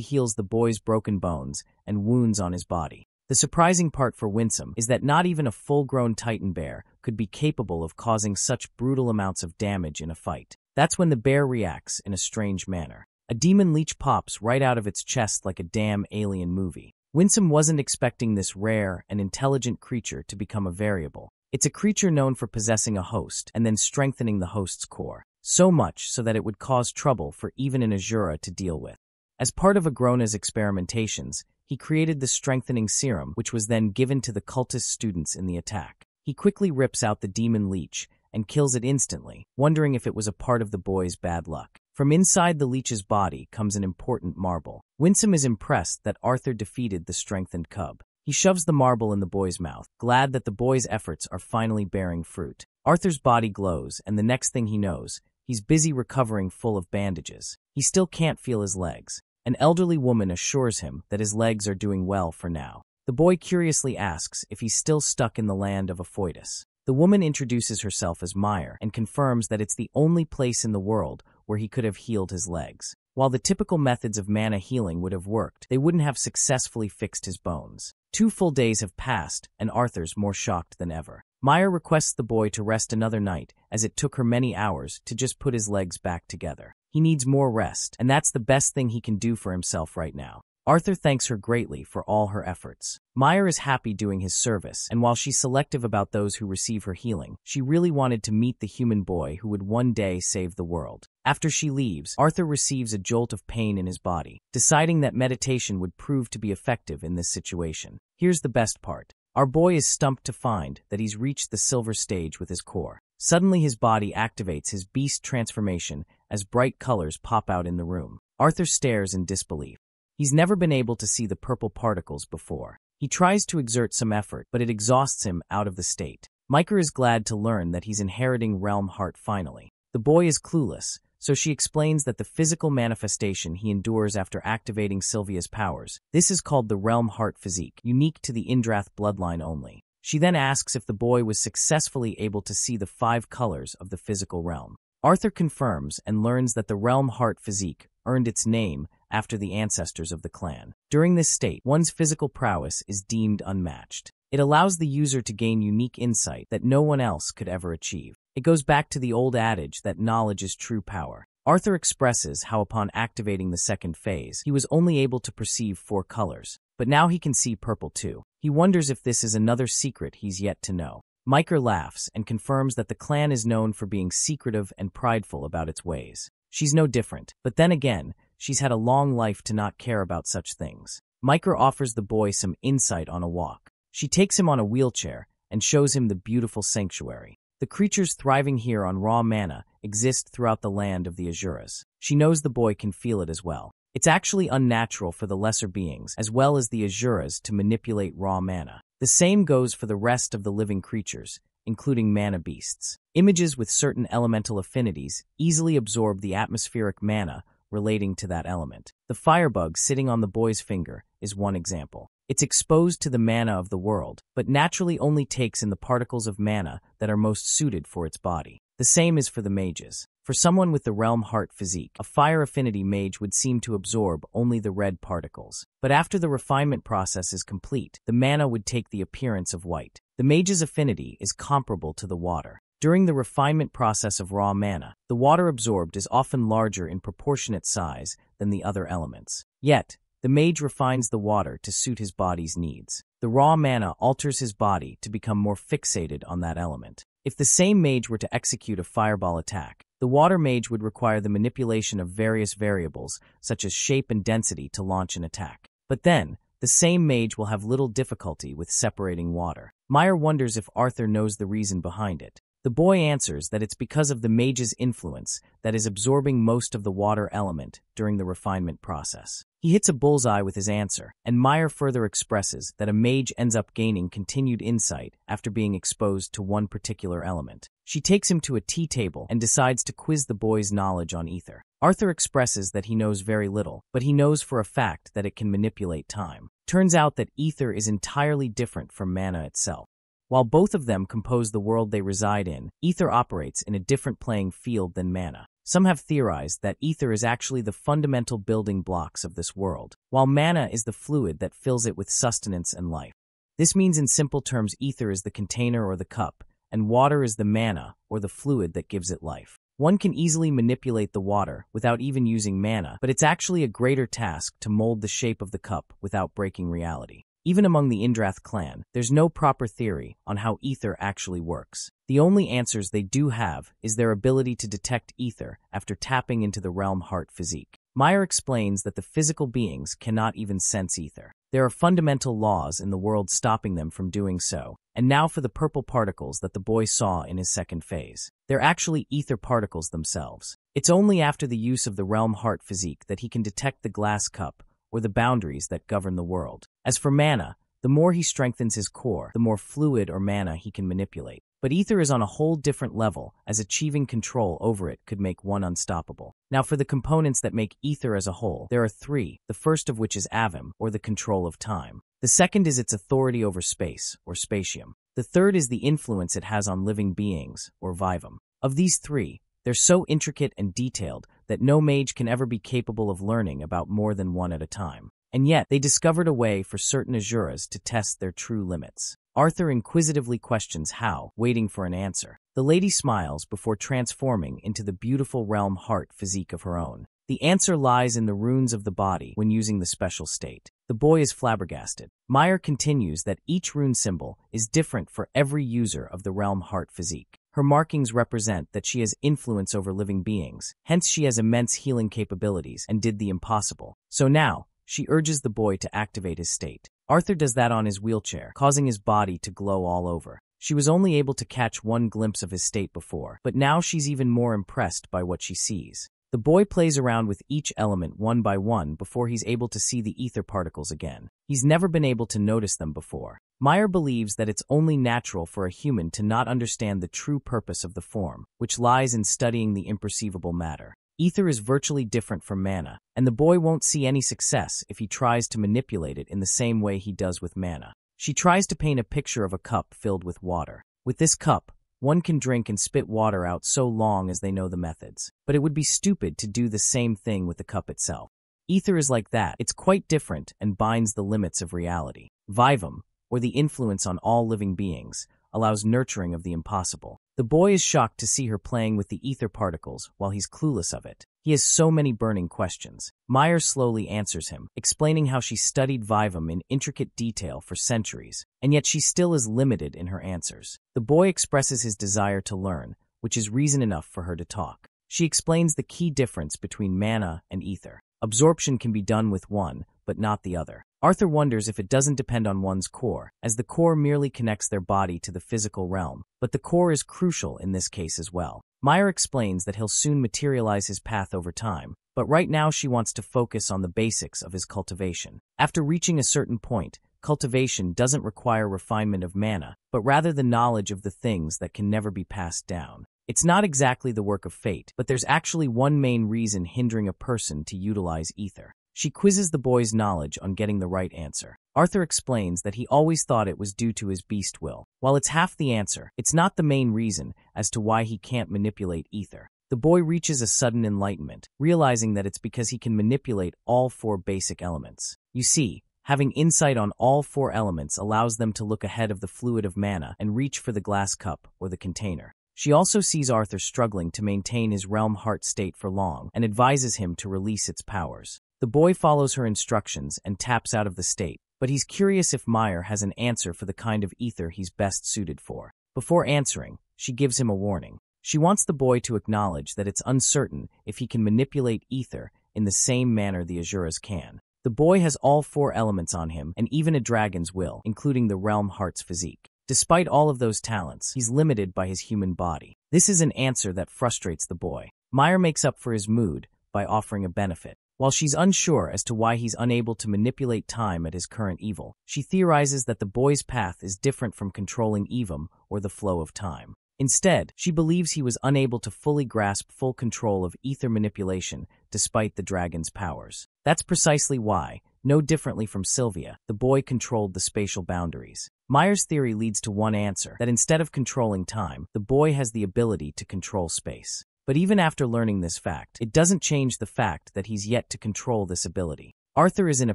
heals the boy's broken bones and wounds on his body. The surprising part for Winsome is that not even a full-grown titan bear could be capable of causing such brutal amounts of damage in a fight. That's when the bear reacts in a strange manner. A demon leech pops right out of its chest like a damn alien movie. Winsome wasn't expecting this rare and intelligent creature to become a variable. It's a creature known for possessing a host and then strengthening the host's core. So much so that it would cause trouble for even an Azura to deal with. As part of Agrona's experimentations, he created the strengthening serum, which was then given to the cultist students in the attack. He quickly rips out the demon leech and kills it instantly, wondering if it was a part of the boy's bad luck. From inside the leech's body comes an important marble. Winsome is impressed that Arthur defeated the strengthened cub. He shoves the marble in the boy's mouth, glad that the boy's efforts are finally bearing fruit. Arthur's body glows, and the next thing he knows, he's busy recovering full of bandages. He still can't feel his legs. An elderly woman assures him that his legs are doing well for now. The boy curiously asks if he's still stuck in the land of Aphoides. The woman introduces herself as Meyer and confirms that it's the only place in the world where he could have healed his legs. While the typical methods of mana healing would have worked, they wouldn't have successfully fixed his bones. 2 full days have passed, and Arthur's more shocked than ever. Meyer requests the boy to rest another night, as it took her many hours to just put his legs back together. He needs more rest, and that's the best thing he can do for himself right now. Arthur thanks her greatly for all her efforts. Meyer is happy doing his service, and while she's selective about those who receive her healing, she really wanted to meet the human boy who would one day save the world. After she leaves, Arthur receives a jolt of pain in his body, deciding that meditation would prove to be effective in this situation. Here's the best part. Our boy is stumped to find that he's reached the silver stage with his core. Suddenly his body activates his beast transformation as bright colors pop out in the room. Arthur stares in disbelief. He's never been able to see the purple particles before. He tries to exert some effort, but it exhausts him out of the state. Micah is glad to learn that he's inheriting Realm Heart finally. The boy is clueless, so she explains that the physical manifestation he endures after activating Sylvia's powers, this is called the Realm Heart physique, unique to the Indrath bloodline only. She then asks if the boy was successfully able to see the 5 colors of the physical realm. Arthur confirms and learns that the Realm Heart physique earned its name after the ancestors of the clan. During this state, one's physical prowess is deemed unmatched. It allows the user to gain unique insight that no one else could ever achieve. It goes back to the old adage that knowledge is true power. Arthur expresses how upon activating the second phase, he was only able to perceive 4 colors, but now he can see purple too. He wonders if this is another secret he's yet to know. Micah laughs and confirms that the clan is known for being secretive and prideful about its ways. She's no different, but then again, she's had a long life to not care about such things. Micah offers the boy some insight on a walk. She takes him on a wheelchair and shows him the beautiful sanctuary. The creatures thriving here on raw mana exist throughout the land of the Azuras. She knows the boy can feel it as well. It's actually unnatural for the lesser beings, as well as the Azuras, to manipulate raw mana. The same goes for the rest of the living creatures, including mana beasts. Images with certain elemental affinities easily absorb the atmospheric mana relating to that element. The firebug sitting on the boy's finger is one example. It's exposed to the mana of the world, but naturally only takes in the particles of mana that are most suited for its body. The same is for the mages. For someone with the Realm Heart physique, a fire affinity mage would seem to absorb only the red particles. But after the refinement process is complete, the mana would take the appearance of white. The mage's affinity is comparable to the water. During the refinement process of raw mana, the water absorbed is often larger in proportionate size than the other elements. Yet, the mage refines the water to suit his body's needs. The raw mana alters his body to become more fixated on that element. If the same mage were to execute a fireball attack, the water mage would require the manipulation of various variables, such as shape and density, to launch an attack. But then, the same mage will have little difficulty with separating water. Meyer wonders if Arthur knows the reason behind it. The boy answers that it's because of the mage's influence that is absorbing most of the water element during the refinement process. He hits a bullseye with his answer, and Meyer further expresses that a mage ends up gaining continued insight after being exposed to one particular element. She takes him to a tea table and decides to quiz the boy's knowledge on ether. Arthur expresses that he knows very little, but he knows for a fact that it can manipulate time. Turns out that ether is entirely different from mana itself. While both of them compose the world they reside in, ether operates in a different playing field than mana. Some have theorized that ether is actually the fundamental building blocks of this world, while mana is the fluid that fills it with sustenance and life. This means in simple terms ether is the container or the cup, and water is the mana or the fluid that gives it life. One can easily manipulate the water without even using mana, but it's actually a greater task to mold the shape of the cup without breaking reality. Even among the Indrath clan, there's no proper theory on how ether actually works. The only answers they do have is their ability to detect ether after tapping into the realm heart physique. Meyer explains that the physical beings cannot even sense ether. There are fundamental laws in the world stopping them from doing so. And now for the purple particles that the boy saw in his second phase. They're actually ether particles themselves. It's only after the use of the realm heart physique that he can detect the glass cup, or the boundaries that govern the world. As for mana, the more he strengthens his core, the more fluid or mana he can manipulate. But ether is on a whole different level, as achieving control over it could make one unstoppable. Now for the components that make ether as a whole, there are three, the first of which is avim, or the control of time. The second is its authority over space, or spatium. The third is the influence it has on living beings, or vivum. Of these three, they're so intricate and detailed that no mage can ever be capable of learning about more than one at a time. And yet, they discovered a way for certain Asuras to test their true limits. Arthur inquisitively questions how, waiting for an answer. The lady smiles before transforming into the beautiful realm heart physique of her own. The answer lies in the runes of the body when using the special state. The boy is flabbergasted. Meyer continues that each rune symbol is different for every user of the realm heart physique. Her markings represent that she has influence over living beings, hence she has immense healing capabilities and did the impossible. So now, she urges the boy to activate his state. Arthur does that on his wheelchair, causing his body to glow all over. She was only able to catch one glimpse of his state before, but now she's even more impressed by what she sees. The boy plays around with each element one by one before he's able to see the ether particles again. He's never been able to notice them before. Meyer believes that it's only natural for a human to not understand the true purpose of the form, which lies in studying the imperceivable matter. Ether is virtually different from mana, and the boy won't see any success if he tries to manipulate it in the same way he does with mana. She tries to paint a picture of a cup filled with water. With this cup, one can drink and spit water out so long as they know the methods. But it would be stupid to do the same thing with the cup itself. Ether is like that. It's quite different and binds the limits of reality. Vivum, or the influence on all living beings, allows nurturing of the impossible. The boy is shocked to see her playing with the ether particles while he's clueless of it. He has so many burning questions. Meyer slowly answers him, explaining how she studied Vivum in intricate detail for centuries, and yet she still is limited in her answers. The boy expresses his desire to learn, which is reason enough for her to talk. She explains the key difference between mana and ether. Absorption can be done with one, but not the other. Arthur wonders if it doesn't depend on one's core, as the core merely connects their body to the physical realm, but the core is crucial in this case as well. Meyer explains that he'll soon materialize his path over time, but right now she wants to focus on the basics of his cultivation. After reaching a certain point, cultivation doesn't require refinement of mana, but rather the knowledge of the things that can never be passed down. It's not exactly the work of fate, but there's actually one main reason hindering a person to utilize ether. She quizzes the boy's knowledge on getting the right answer. Arthur explains that he always thought it was due to his beast will. While it's half the answer, it's not the main reason as to why he can't manipulate ether. The boy reaches a sudden enlightenment, realizing that it's because he can manipulate all four basic elements. You see, having insight on all four elements allows them to look ahead of the fluid of mana and reach for the glass cup or the container. She also sees Arthur struggling to maintain his realm heart state for long and advises him to release its powers. The boy follows her instructions and taps out of the state, but he's curious if Meyer has an answer for the kind of ether he's best suited for. Before answering, she gives him a warning. She wants the boy to acknowledge that it's uncertain if he can manipulate ether in the same manner the Asuras can. The boy has all four elements on him and even a dragon's will, including the realm heart's physique. Despite all of those talents, he's limited by his human body. This is an answer that frustrates the boy. Meyer makes up for his mood by offering a benefit. While she's unsure as to why he's unable to manipulate time at his current evil, she theorizes that the boy's path is different from controlling Evum or the flow of time. Instead, she believes he was unable to fully grasp full control of ether manipulation despite the dragon's powers. That's precisely why, no differently from Sylvia, the boy controlled the spatial boundaries. Meyer's theory leads to one answer, that instead of controlling time, the boy has the ability to control space. But even after learning this fact, it doesn't change the fact that he's yet to control this ability. Arthur is in a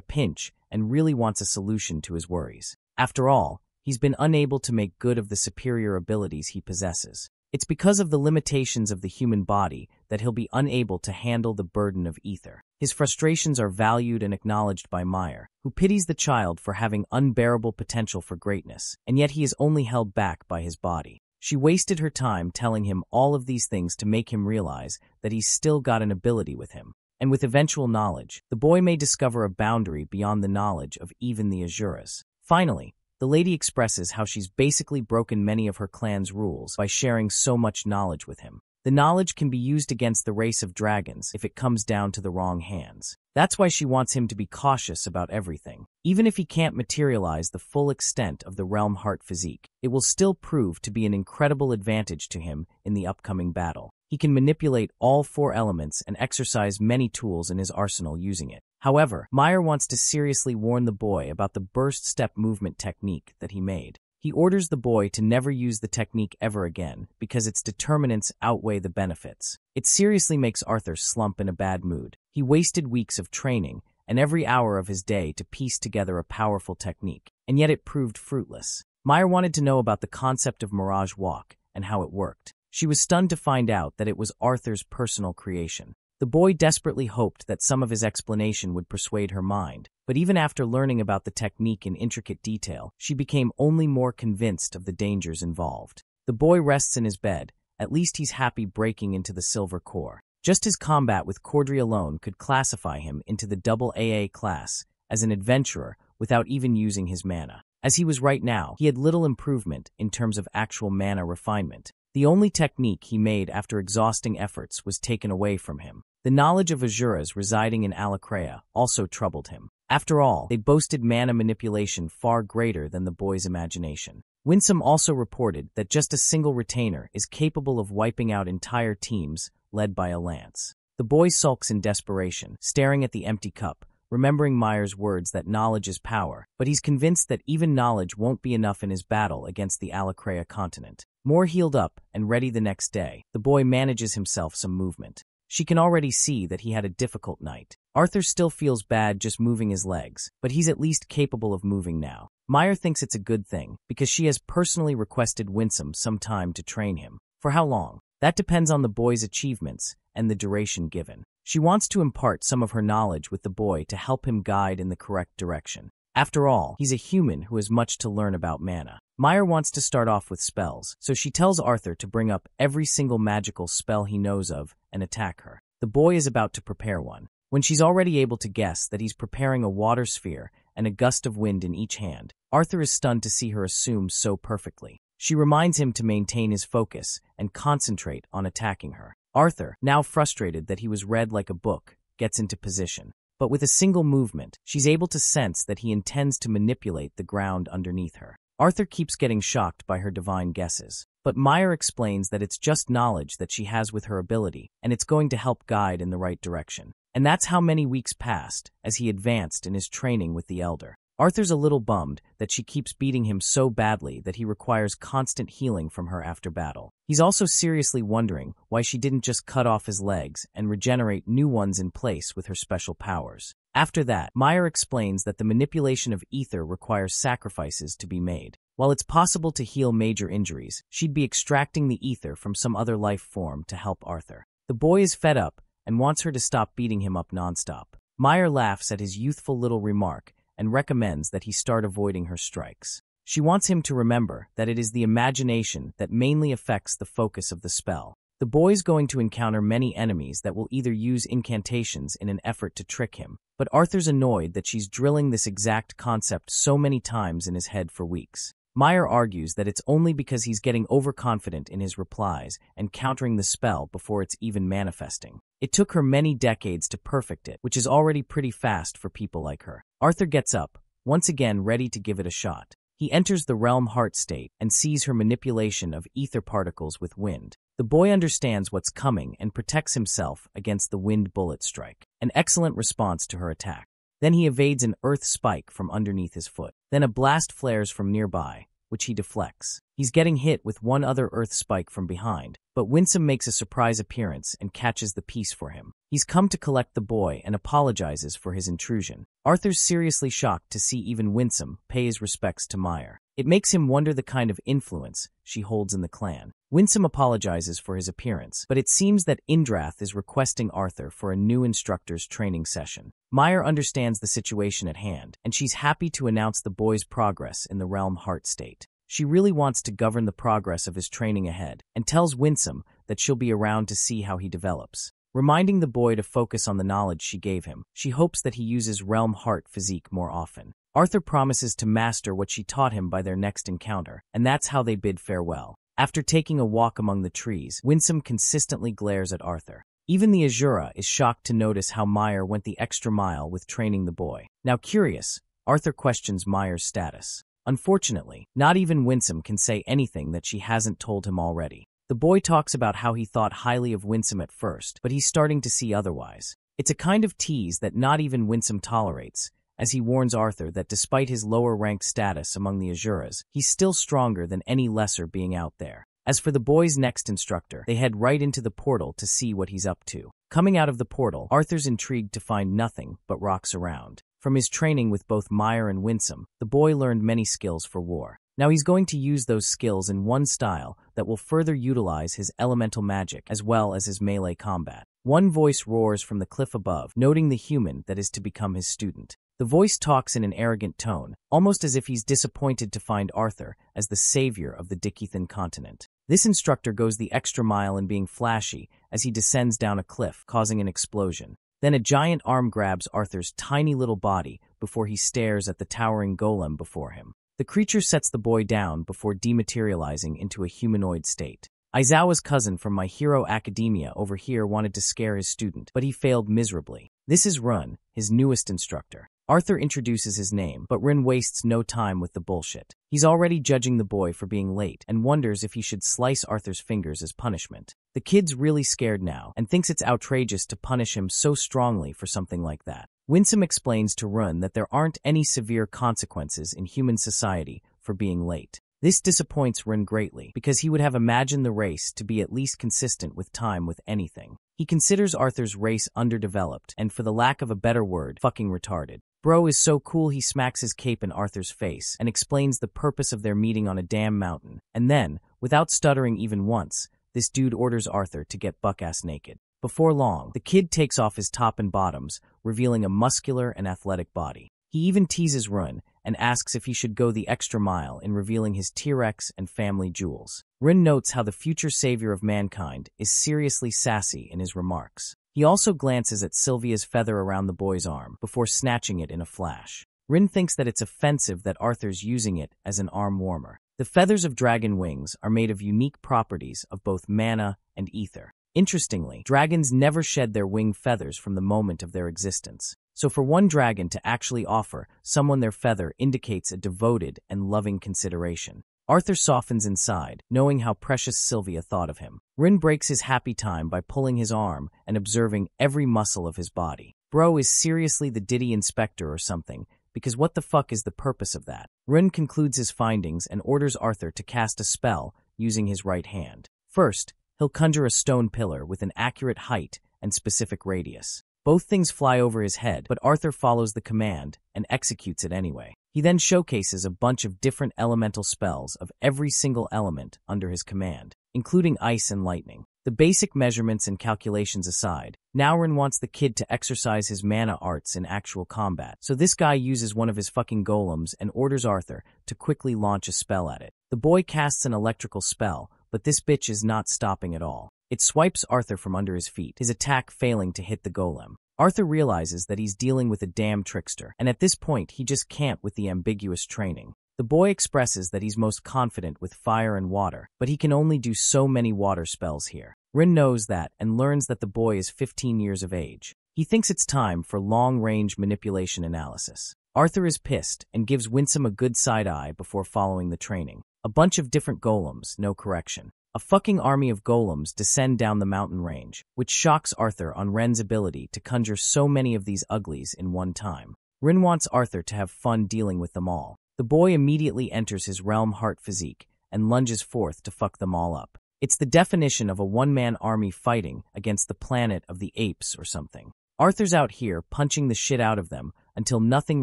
pinch and really wants a solution to his worries. After all, he's been unable to make good of the superior abilities he possesses. It's because of the limitations of the human body that he'll be unable to handle the burden of ether. His frustrations are valued and acknowledged by Meyer, who pities the child for having unbearable potential for greatness, and yet he is only held back by his body. She wasted her time telling him all of these things to make him realize that he's still got an ability with him. And with eventual knowledge, the boy may discover a boundary beyond the knowledge of even the Azuras. Finally, the lady expresses how she's basically broken many of her clan's rules by sharing so much knowledge with him. The knowledge can be used against the race of dragons if it comes down to the wrong hands. That's why she wants him to be cautious about everything. Even if he can't materialize the full extent of the Realm Heart physique, it will still prove to be an incredible advantage to him in the upcoming battle. He can manipulate all 4 elements and exercise many tools in his arsenal using it. However, Meyer wants to seriously warn the boy about the burst step movement technique that he made. He orders the boy to never use the technique ever again because its determinants outweigh the benefits. It seriously makes Arthur slump in a bad mood. He wasted weeks of training and every hour of his day to piece together a powerful technique, and yet it proved fruitless. Meyer wanted to know about the concept of Mirage Walk and how it worked. She was stunned to find out that it was Arthur's personal creation. The boy desperately hoped that some of his explanation would persuade her mind, but even after learning about the technique in intricate detail, she became only more convinced of the dangers involved. The boy rests in his bed. At least he's happy breaking into the Silver Core. Just his combat with Cordry alone could classify him into the AA class as an adventurer without even using his mana. As he was right now, he had little improvement in terms of actual mana refinement. The only technique he made after exhausting efforts was taken away from him. The knowledge of Azuras residing in Alakrea also troubled him. After all, they boasted mana manipulation far greater than the boy's imagination. Winsome also reported that just a single retainer is capable of wiping out entire teams led by a lance. The boy sulks in desperation, staring at the empty cup, remembering Meyer's words that knowledge is power, but he's convinced that even knowledge won't be enough in his battle against the Alakrea continent. More healed up and ready the next day, the boy manages himself some movement. She can already see that he had a difficult night. Arthur still feels bad just moving his legs, but he's at least capable of moving now. Meyer thinks it's a good thing, because she has personally requested Winsome some time to train him. For how long? That depends on the boy's achievements and the duration given. She wants to impart some of her knowledge with the boy to help him guide in the correct direction. After all, he's a human who has much to learn about mana. Meyer wants to start off with spells, so she tells Arthur to bring up every single magical spell he knows of and attack her. The boy is about to prepare one, when she's already able to guess that he's preparing a water sphere and a gust of wind in each hand. Arthur is stunned to see her assume so perfectly. She reminds him to maintain his focus and concentrate on attacking her. Arthur, now frustrated that he was read like a book, gets into position. But with a single movement, she's able to sense that he intends to manipulate the ground underneath her. Arthur keeps getting shocked by her divine guesses, but Meyer explains that it's just knowledge that she has with her ability, and it's going to help guide in the right direction. And that's how many weeks passed as he advanced in his training with the Elder. Arthur's a little bummed that she keeps beating him so badly that he requires constant healing from her after battle. He's also seriously wondering why she didn't just cut off his legs and regenerate new ones in place with her special powers. After that, Meyer explains that the manipulation of ether requires sacrifices to be made. While it's possible to heal major injuries, she'd be extracting the ether from some other life form to help Arthur. The boy is fed up and wants her to stop beating him up nonstop. Meyer laughs at his youthful little remark and recommends that he start avoiding her strikes. She wants him to remember that it is the imagination that mainly affects the focus of the spell. The boy's going to encounter many enemies that will either use incantations in an effort to trick him, but Arthur's annoyed that she's drilling this exact concept so many times in his head for weeks. Meyer argues that it's only because he's getting overconfident in his replies and countering the spell before it's even manifesting. It took her many decades to perfect it, which is already pretty fast for people like her. Arthur gets up, once again ready to give it a shot. He enters the Realm Heart state and sees her manipulation of ether particles with wind. The boy understands what's coming and protects himself against the wind bullet strike. An excellent response to her attack. Then he evades an earth spike from underneath his foot. Then a blast flares from nearby, which he deflects. He's getting hit with one other earth spike from behind, but Winsome makes a surprise appearance and catches the piece for him. He's come to collect the boy and apologizes for his intrusion. Arthur's seriously shocked to see even Winsome pay his respects to Meyer. It makes him wonder the kind of influence she holds in the clan. Winsome apologizes for his appearance, but it seems that Indrath is requesting Arthur for a new instructor's training session. Meyer understands the situation at hand, and she's happy to announce the boy's progress in the realm heart state. She really wants to govern the progress of his training ahead, and tells Winsome that she'll be around to see how he develops. Reminding the boy to focus on the knowledge she gave him, she hopes that he uses realm heart physique more often. Arthur promises to master what she taught him by their next encounter, and that's how they bid farewell. After taking a walk among the trees, Winsome consistently glares at Arthur. Even the Azura is shocked to notice how Meyer went the extra mile with training the boy. Now curious, Arthur questions Meyer's status. Unfortunately, not even Winsome can say anything that she hasn't told him already. The boy talks about how he thought highly of Winsome at first, but he's starting to see otherwise. It's a kind of tease that not even Winsome tolerates, as he warns Arthur that despite his lower-ranked status among the Azuras, he's still stronger than any lesser being out there. As for the boy's next instructor, they head right into the portal to see what he's up to. Coming out of the portal, Arthur's intrigued to find nothing but rocks around. From his training with both Meyer and Winsome, the boy learned many skills for war. Now he's going to use those skills in one style that will further utilize his elemental magic as well as his melee combat. One voice roars from the cliff above, noting the human that is to become his student. The voice talks in an arrogant tone, almost as if he's disappointed to find Arthur as the savior of the Dickythan continent. This instructor goes the extra mile in being flashy as he descends down a cliff, causing an explosion. Then a giant arm grabs Arthur's tiny little body before he stares at the towering golem before him. The creature sets the boy down before dematerializing into a humanoid state. Aizawa's cousin from My Hero Academia over here wanted to scare his student, but he failed miserably. This is Run, his newest instructor. Arthur introduces his name, but Rin wastes no time with the bullshit. He's already judging the boy for being late and wonders if he should slice Arthur's fingers as punishment. The kid's really scared now and thinks it's outrageous to punish him so strongly for something like that. Winsome explains to Run that there aren't any severe consequences in human society for being late. This disappoints Rin greatly because he would have imagined the race to be at least consistent with time with anything. He considers Arthur's race underdeveloped and, for the lack of a better word, fucking retarded. Bro is so cool he smacks his cape in Arthur's face and explains the purpose of their meeting on a damn mountain. And then, without stuttering even once, this dude orders Arthur to get buck-ass naked. Before long, the kid takes off his top and bottoms, revealing a muscular and athletic body. He even teases Run and asks if he should go the extra mile in revealing his T-Rex and family jewels. Rin notes how the future savior of mankind is seriously sassy in his remarks. He also glances at Sylvia's feather around the boy's arm before snatching it in a flash. Rin thinks that it's offensive that Arthur's using it as an arm warmer. The feathers of dragon wings are made of unique properties of both mana and ether. Interestingly, dragons never shed their wing feathers from the moment of their existence. So for one dragon to actually offer someone their feather indicates a devoted and loving consideration. Arthur softens inside, knowing how precious Sylvia thought of him. Rin breaks his happy time by pulling his arm and observing every muscle of his body. Bro is seriously the Diddy inspector or something, because what the fuck is the purpose of that? Rin concludes his findings and orders Arthur to cast a spell using his right hand. First, he'll conjure a stone pillar with an accurate height and specific radius. Both things fly over his head, but Arthur follows the command and executes it anyway. He then showcases a bunch of different elemental spells of every single element under his command, including ice and lightning. The basic measurements and calculations aside, now Rin wants the kid to exercise his mana arts in actual combat, so this guy uses one of his fucking golems and orders Arthur to quickly launch a spell at it. The boy casts an electrical spell, but this bitch is not stopping at all. It swipes Arthur from under his feet, his attack failing to hit the golem. Arthur realizes that he's dealing with a damn trickster, and at this point he just can't with the ambiguous training. The boy expresses that he's most confident with fire and water, but he can only do so many water spells here. Rin knows that and learns that the boy is 15 years of age. He thinks it's time for long-range manipulation analysis. Arthur is pissed and gives Winsome a good side-eye before following the training. A bunch of different golems, no correction. A fucking army of golems descend down the mountain range, which shocks Arthur on Ren's ability to conjure so many of these uglies in one time. Rin wants Arthur to have fun dealing with them all. The boy immediately enters his realm heart physique and lunges forth to fuck them all up. It's the definition of a one-man army fighting against the planet of the apes or something. Arthur's out here punching the shit out of them until nothing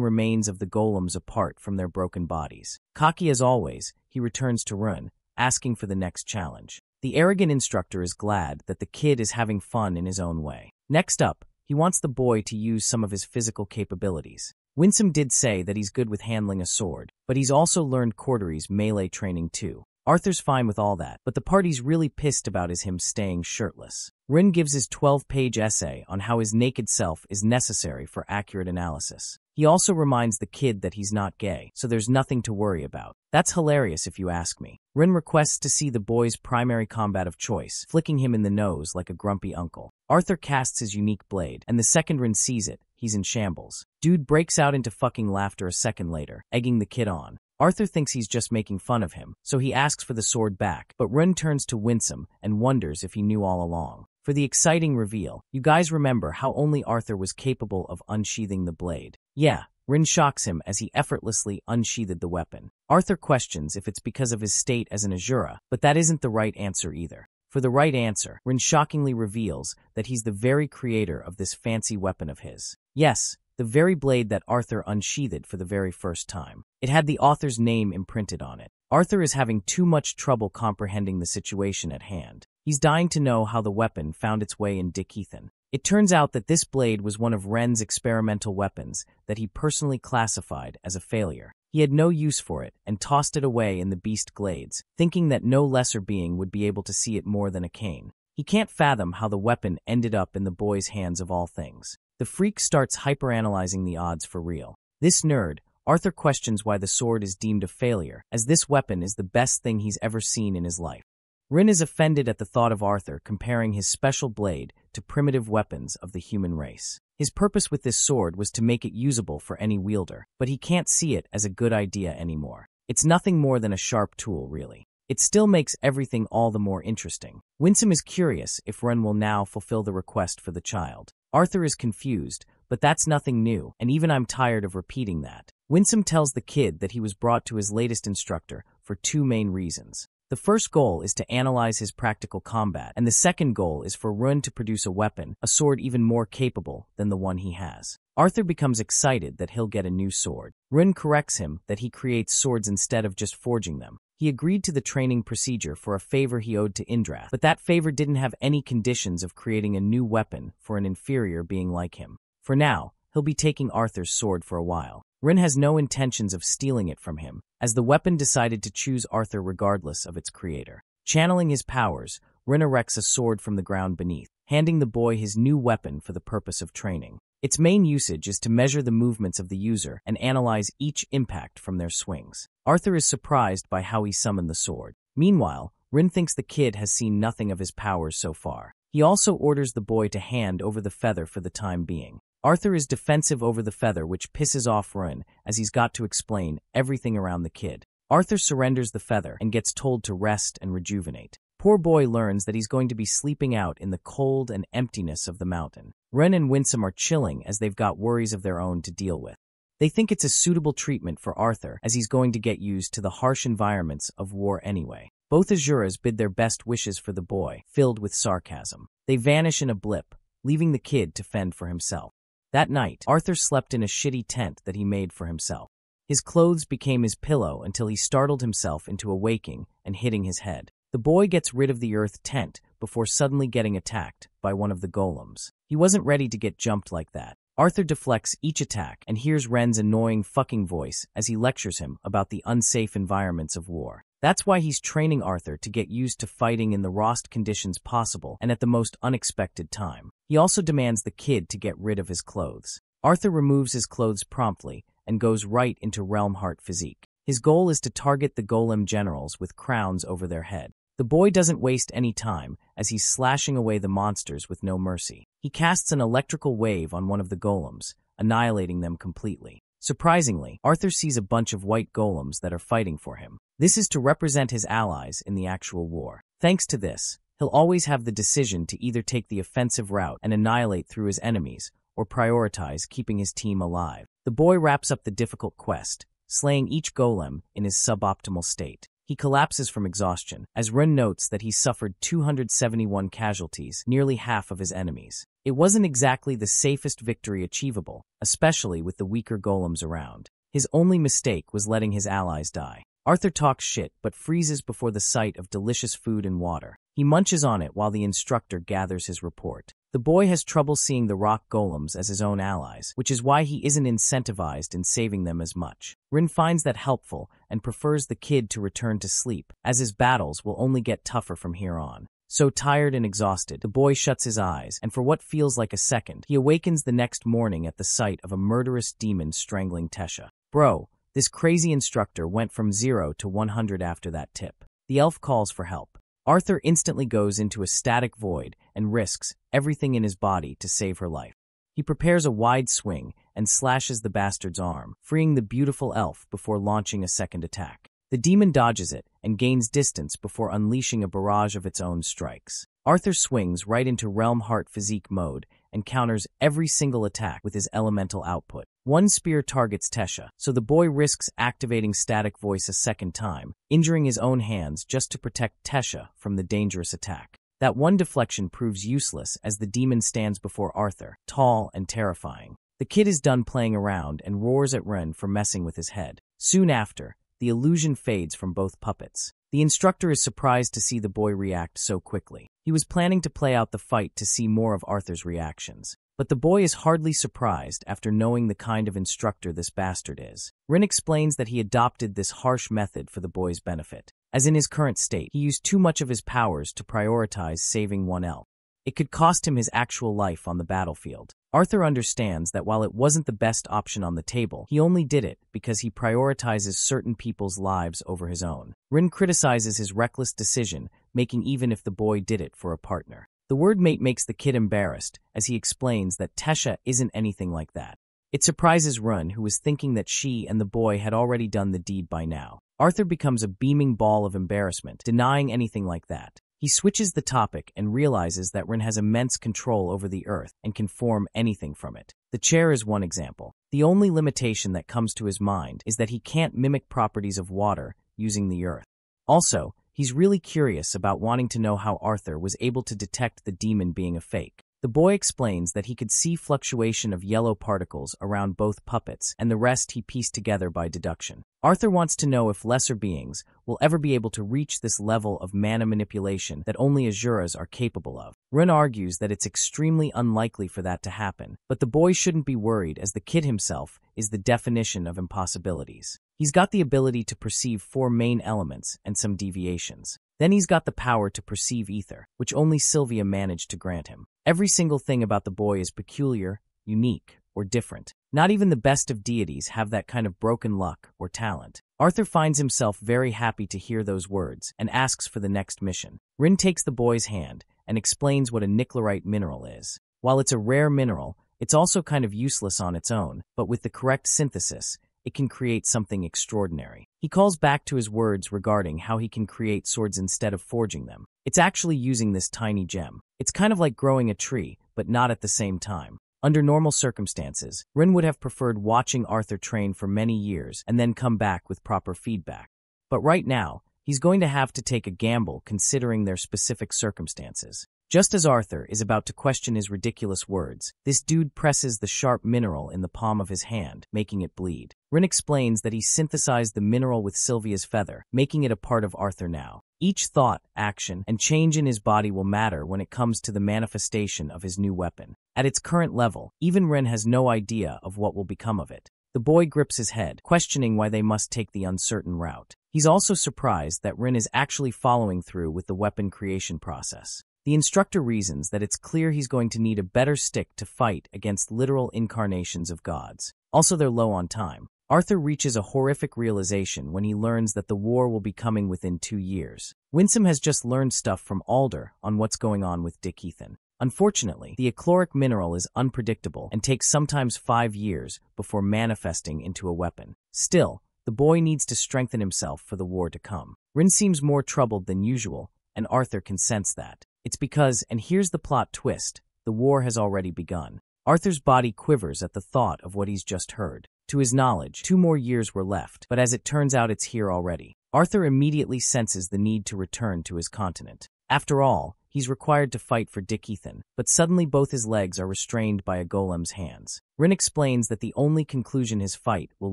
remains of the golems apart from their broken bodies. Cocky as always, he returns to Run, asking for the next challenge. The arrogant instructor is glad that the kid is having fun in his own way. Next up, he wants the boy to use some of his physical capabilities. Winsome did say that he's good with handling a sword, but he's also learned Cordery's melee training too. Arthur's fine with all that, but the party's really pissed about him staying shirtless. Rin gives his 12-page essay on how his naked self is necessary for accurate analysis. He also reminds the kid that he's not gay, so there's nothing to worry about. That's hilarious if you ask me. Rin requests to see the boy's primary combat of choice, flicking him in the nose like a grumpy uncle. Arthur casts his unique blade, and the second Rin sees it, he's in shambles. Dude breaks out into fucking laughter a second later, egging the kid on. Arthur thinks he's just making fun of him, so he asks for the sword back, but Rin turns to Winsome and wonders if he knew all along. For the exciting reveal, you guys remember how only Arthur was capable of unsheathing the blade. Yeah, Rin shocks him as he effortlessly unsheathed the weapon. Arthur questions if it's because of his state as an Azura, but that isn't the right answer either. For the right answer, Rin shockingly reveals that he's the very creator of this fancy weapon of his. Yes, the very blade that Arthur unsheathed for the very first time. It had the author's name imprinted on it. Arthur is having too much trouble comprehending the situation at hand. He's dying to know how the weapon found its way in Dick Ethan. It turns out that this blade was one of Ren's experimental weapons that he personally classified as a failure. He had no use for it and tossed it away in the beast glades, thinking that no lesser being would be able to see it more than a cane. He can't fathom how the weapon ended up in the boy's hands of all things. The freak starts hyperanalyzing the odds for real. This nerd, Arthur questions why the sword is deemed a failure, as this weapon is the best thing he's ever seen in his life. Rin is offended at the thought of Arthur comparing his special blade to primitive weapons of the human race. His purpose with this sword was to make it usable for any wielder, but he can't see it as a good idea anymore. It's nothing more than a sharp tool, really. It still makes everything all the more interesting. Winsome is curious if Rin will now fulfill the request for the child. Arthur is confused, but that's nothing new, and even I'm tired of repeating that. Winsome tells the kid that he was brought to his latest instructor for two main reasons. The first goal is to analyze his practical combat, and the second goal is for Run to produce a weapon, a sword even more capable than the one he has. Arthur becomes excited that he'll get a new sword. Run corrects him that he creates swords instead of just forging them. He agreed to the training procedure for a favor he owed to Indrath, but that favor didn't have any conditions of creating a new weapon for an inferior being like him. For now, he'll be taking Arthur's sword for a while. Rin has no intentions of stealing it from him, as the weapon decided to choose Arthur regardless of its creator. Channeling his powers, Rin erects a sword from the ground beneath, handing the boy his new weapon for the purpose of training. Its main usage is to measure the movements of the user and analyze each impact from their swings. Arthur is surprised by how he summoned the sword. Meanwhile, Rin thinks the kid has seen nothing of his powers so far. He also orders the boy to hand over the feather for the time being. Arthur is defensive over the feather, which pisses off Rin, as he's got to explain everything around the kid. Arthur surrenders the feather and gets told to rest and rejuvenate. Poor boy learns that he's going to be sleeping out in the cold and emptiness of the mountain. Ren and Winsome are chilling as they've got worries of their own to deal with. They think it's a suitable treatment for Arthur, as he's going to get used to the harsh environments of war anyway. Both Azuras bid their best wishes for the boy, filled with sarcasm. They vanish in a blip, leaving the kid to fend for himself. That night, Arthur slept in a shitty tent that he made for himself. His clothes became his pillow until he startled himself into awaking and hitting his head. The boy gets rid of the earth tent before suddenly getting attacked by one of the golems. He wasn't ready to get jumped like that. Arthur deflects each attack and hears Ren's annoying fucking voice as he lectures him about the unsafe environments of war. That's why he's training Arthur to get used to fighting in the rawest conditions possible and at the most unexpected time. He also demands the kid to get rid of his clothes. Arthur removes his clothes promptly and goes right into Realm Heart physique. His goal is to target the golem generals with crowns over their head. The boy doesn't waste any time as he's slashing away the monsters with no mercy. He casts an electrical wave on one of the golems, annihilating them completely. Surprisingly, Arthur sees a bunch of white golems that are fighting for him. This is to represent his allies in the actual war. Thanks to this, he'll always have the decision to either take the offensive route and annihilate through his enemies, or prioritize keeping his team alive. The boy wraps up the difficult quest, slaying each golem in his suboptimal state. He collapses from exhaustion, as Ren notes that he suffered 271 casualties, nearly half of his enemies. It wasn't exactly the safest victory achievable, especially with the weaker golems around. His only mistake was letting his allies die. Arthur talks shit but freezes before the sight of delicious food and water. He munches on it while the instructor gathers his report. The boy has trouble seeing the rock golems as his own allies, which is why he isn't incentivized in saving them as much. Rin finds that helpful and prefers the kid to return to sleep, as his battles will only get tougher from here on. So tired and exhausted, the boy shuts his eyes, and for what feels like a second, he awakens the next morning at the sight of a murderous demon strangling Tesha. Bro, this crazy instructor went from 0 to 100 after that tip. The elf calls for help. Arthur instantly goes into a static void and risks everything in his body to save her life. He prepares a wide swing and slashes the bastard's arm, freeing the beautiful elf before launching a second attack. The demon dodges it and gains distance before unleashing a barrage of its own strikes. Arthur swings right into Realm Heart Physique mode and counters every single attack with his elemental output. One spear targets Tesha, so the boy risks activating Static Voice a second time, injuring his own hands just to protect Tesha from the dangerous attack. That one deflection proves useless as the demon stands before Arthur, tall and terrifying. The kid is done playing around and roars at Ren for messing with his head. Soon after, the illusion fades from both puppets. The instructor is surprised to see the boy react so quickly. He was planning to play out the fight to see more of Arthur's reactions. But the boy is hardly surprised after knowing the kind of instructor this bastard is. Rin explains that he adopted this harsh method for the boy's benefit. As in his current state, he used too much of his powers to prioritize saving one elf. It could cost him his actual life on the battlefield. Arthur understands that while it wasn't the best option on the table, he only did it because he prioritizes certain people's lives over his own. Rin criticizes his reckless decision, making even if the boy did it for a partner. The word mate makes the kid embarrassed, as he explains that Tesha isn't anything like that. It surprises Rin, who was thinking that she and the boy had already done the deed by now. Arthur becomes a beaming ball of embarrassment, denying anything like that. He switches the topic and realizes that Rin has immense control over the earth and can form anything from it. The chair is one example. The only limitation that comes to his mind is that he can't mimic properties of water using the earth. Also, he's really curious about wanting to know how Arthur was able to detect the demon being a fake. The boy explains that he could see fluctuation of yellow particles around both puppets, and the rest he pieced together by deduction. Arthur wants to know if lesser beings will ever be able to reach this level of mana manipulation that only Asuras are capable of. Rin argues that it's extremely unlikely for that to happen, but the boy shouldn't be worried as the kid himself is the definition of impossibilities. He's got the ability to perceive 4 main elements and some deviations. Then he's got the power to perceive ether, which only Sylvia managed to grant him. Every single thing about the boy is peculiar, unique, or different. Not even the best of deities have that kind of broken luck or talent. Arthur finds himself very happy to hear those words and asks for the next mission. Rin takes the boy's hand and explains what a nickelite mineral is. While it's a rare mineral, it's also kind of useless on its own, but with the correct synthesis, it can create something extraordinary. He calls back to his words regarding how he can create swords instead of forging them. It's actually using this tiny gem. It's kind of like growing a tree, but not at the same time. Under normal circumstances, Rin would have preferred watching Arthur train for many years and then come back with proper feedback. But right now, he's going to have to take a gamble considering their specific circumstances. Just as Arthur is about to question his ridiculous words, this dude presses the sharp mineral in the palm of his hand, making it bleed. Rin explains that he synthesized the mineral with Sylvia's feather, making it a part of Arthur now. Each thought, action, and change in his body will matter when it comes to the manifestation of his new weapon. At its current level, even Rin has no idea of what will become of it. The boy grips his head, questioning why they must take the uncertain route. He's also surprised that Rin is actually following through with the weapon creation process. The instructor reasons that it's clear he's going to need a better stick to fight against literal incarnations of gods. Also, they're low on time. Arthur reaches a horrific realization when he learns that the war will be coming within 2 years. Winsome has just learned stuff from Alder on what's going on with Dick Ethan. Unfortunately, the echloric mineral is unpredictable and takes sometimes 5 years before manifesting into a weapon. Still, the boy needs to strengthen himself for the war to come. Rin seems more troubled than usual, and Arthur can sense that. It's because, and here's the plot twist, the war has already begun. Arthur's body quivers at the thought of what he's just heard. To his knowledge, 2 more years were left, but as it turns out it's here already. Arthur immediately senses the need to return to his continent. After all, he's required to fight for Dick Ethan, but suddenly both his legs are restrained by a golem's hands. Rin explains that the only conclusion his fight will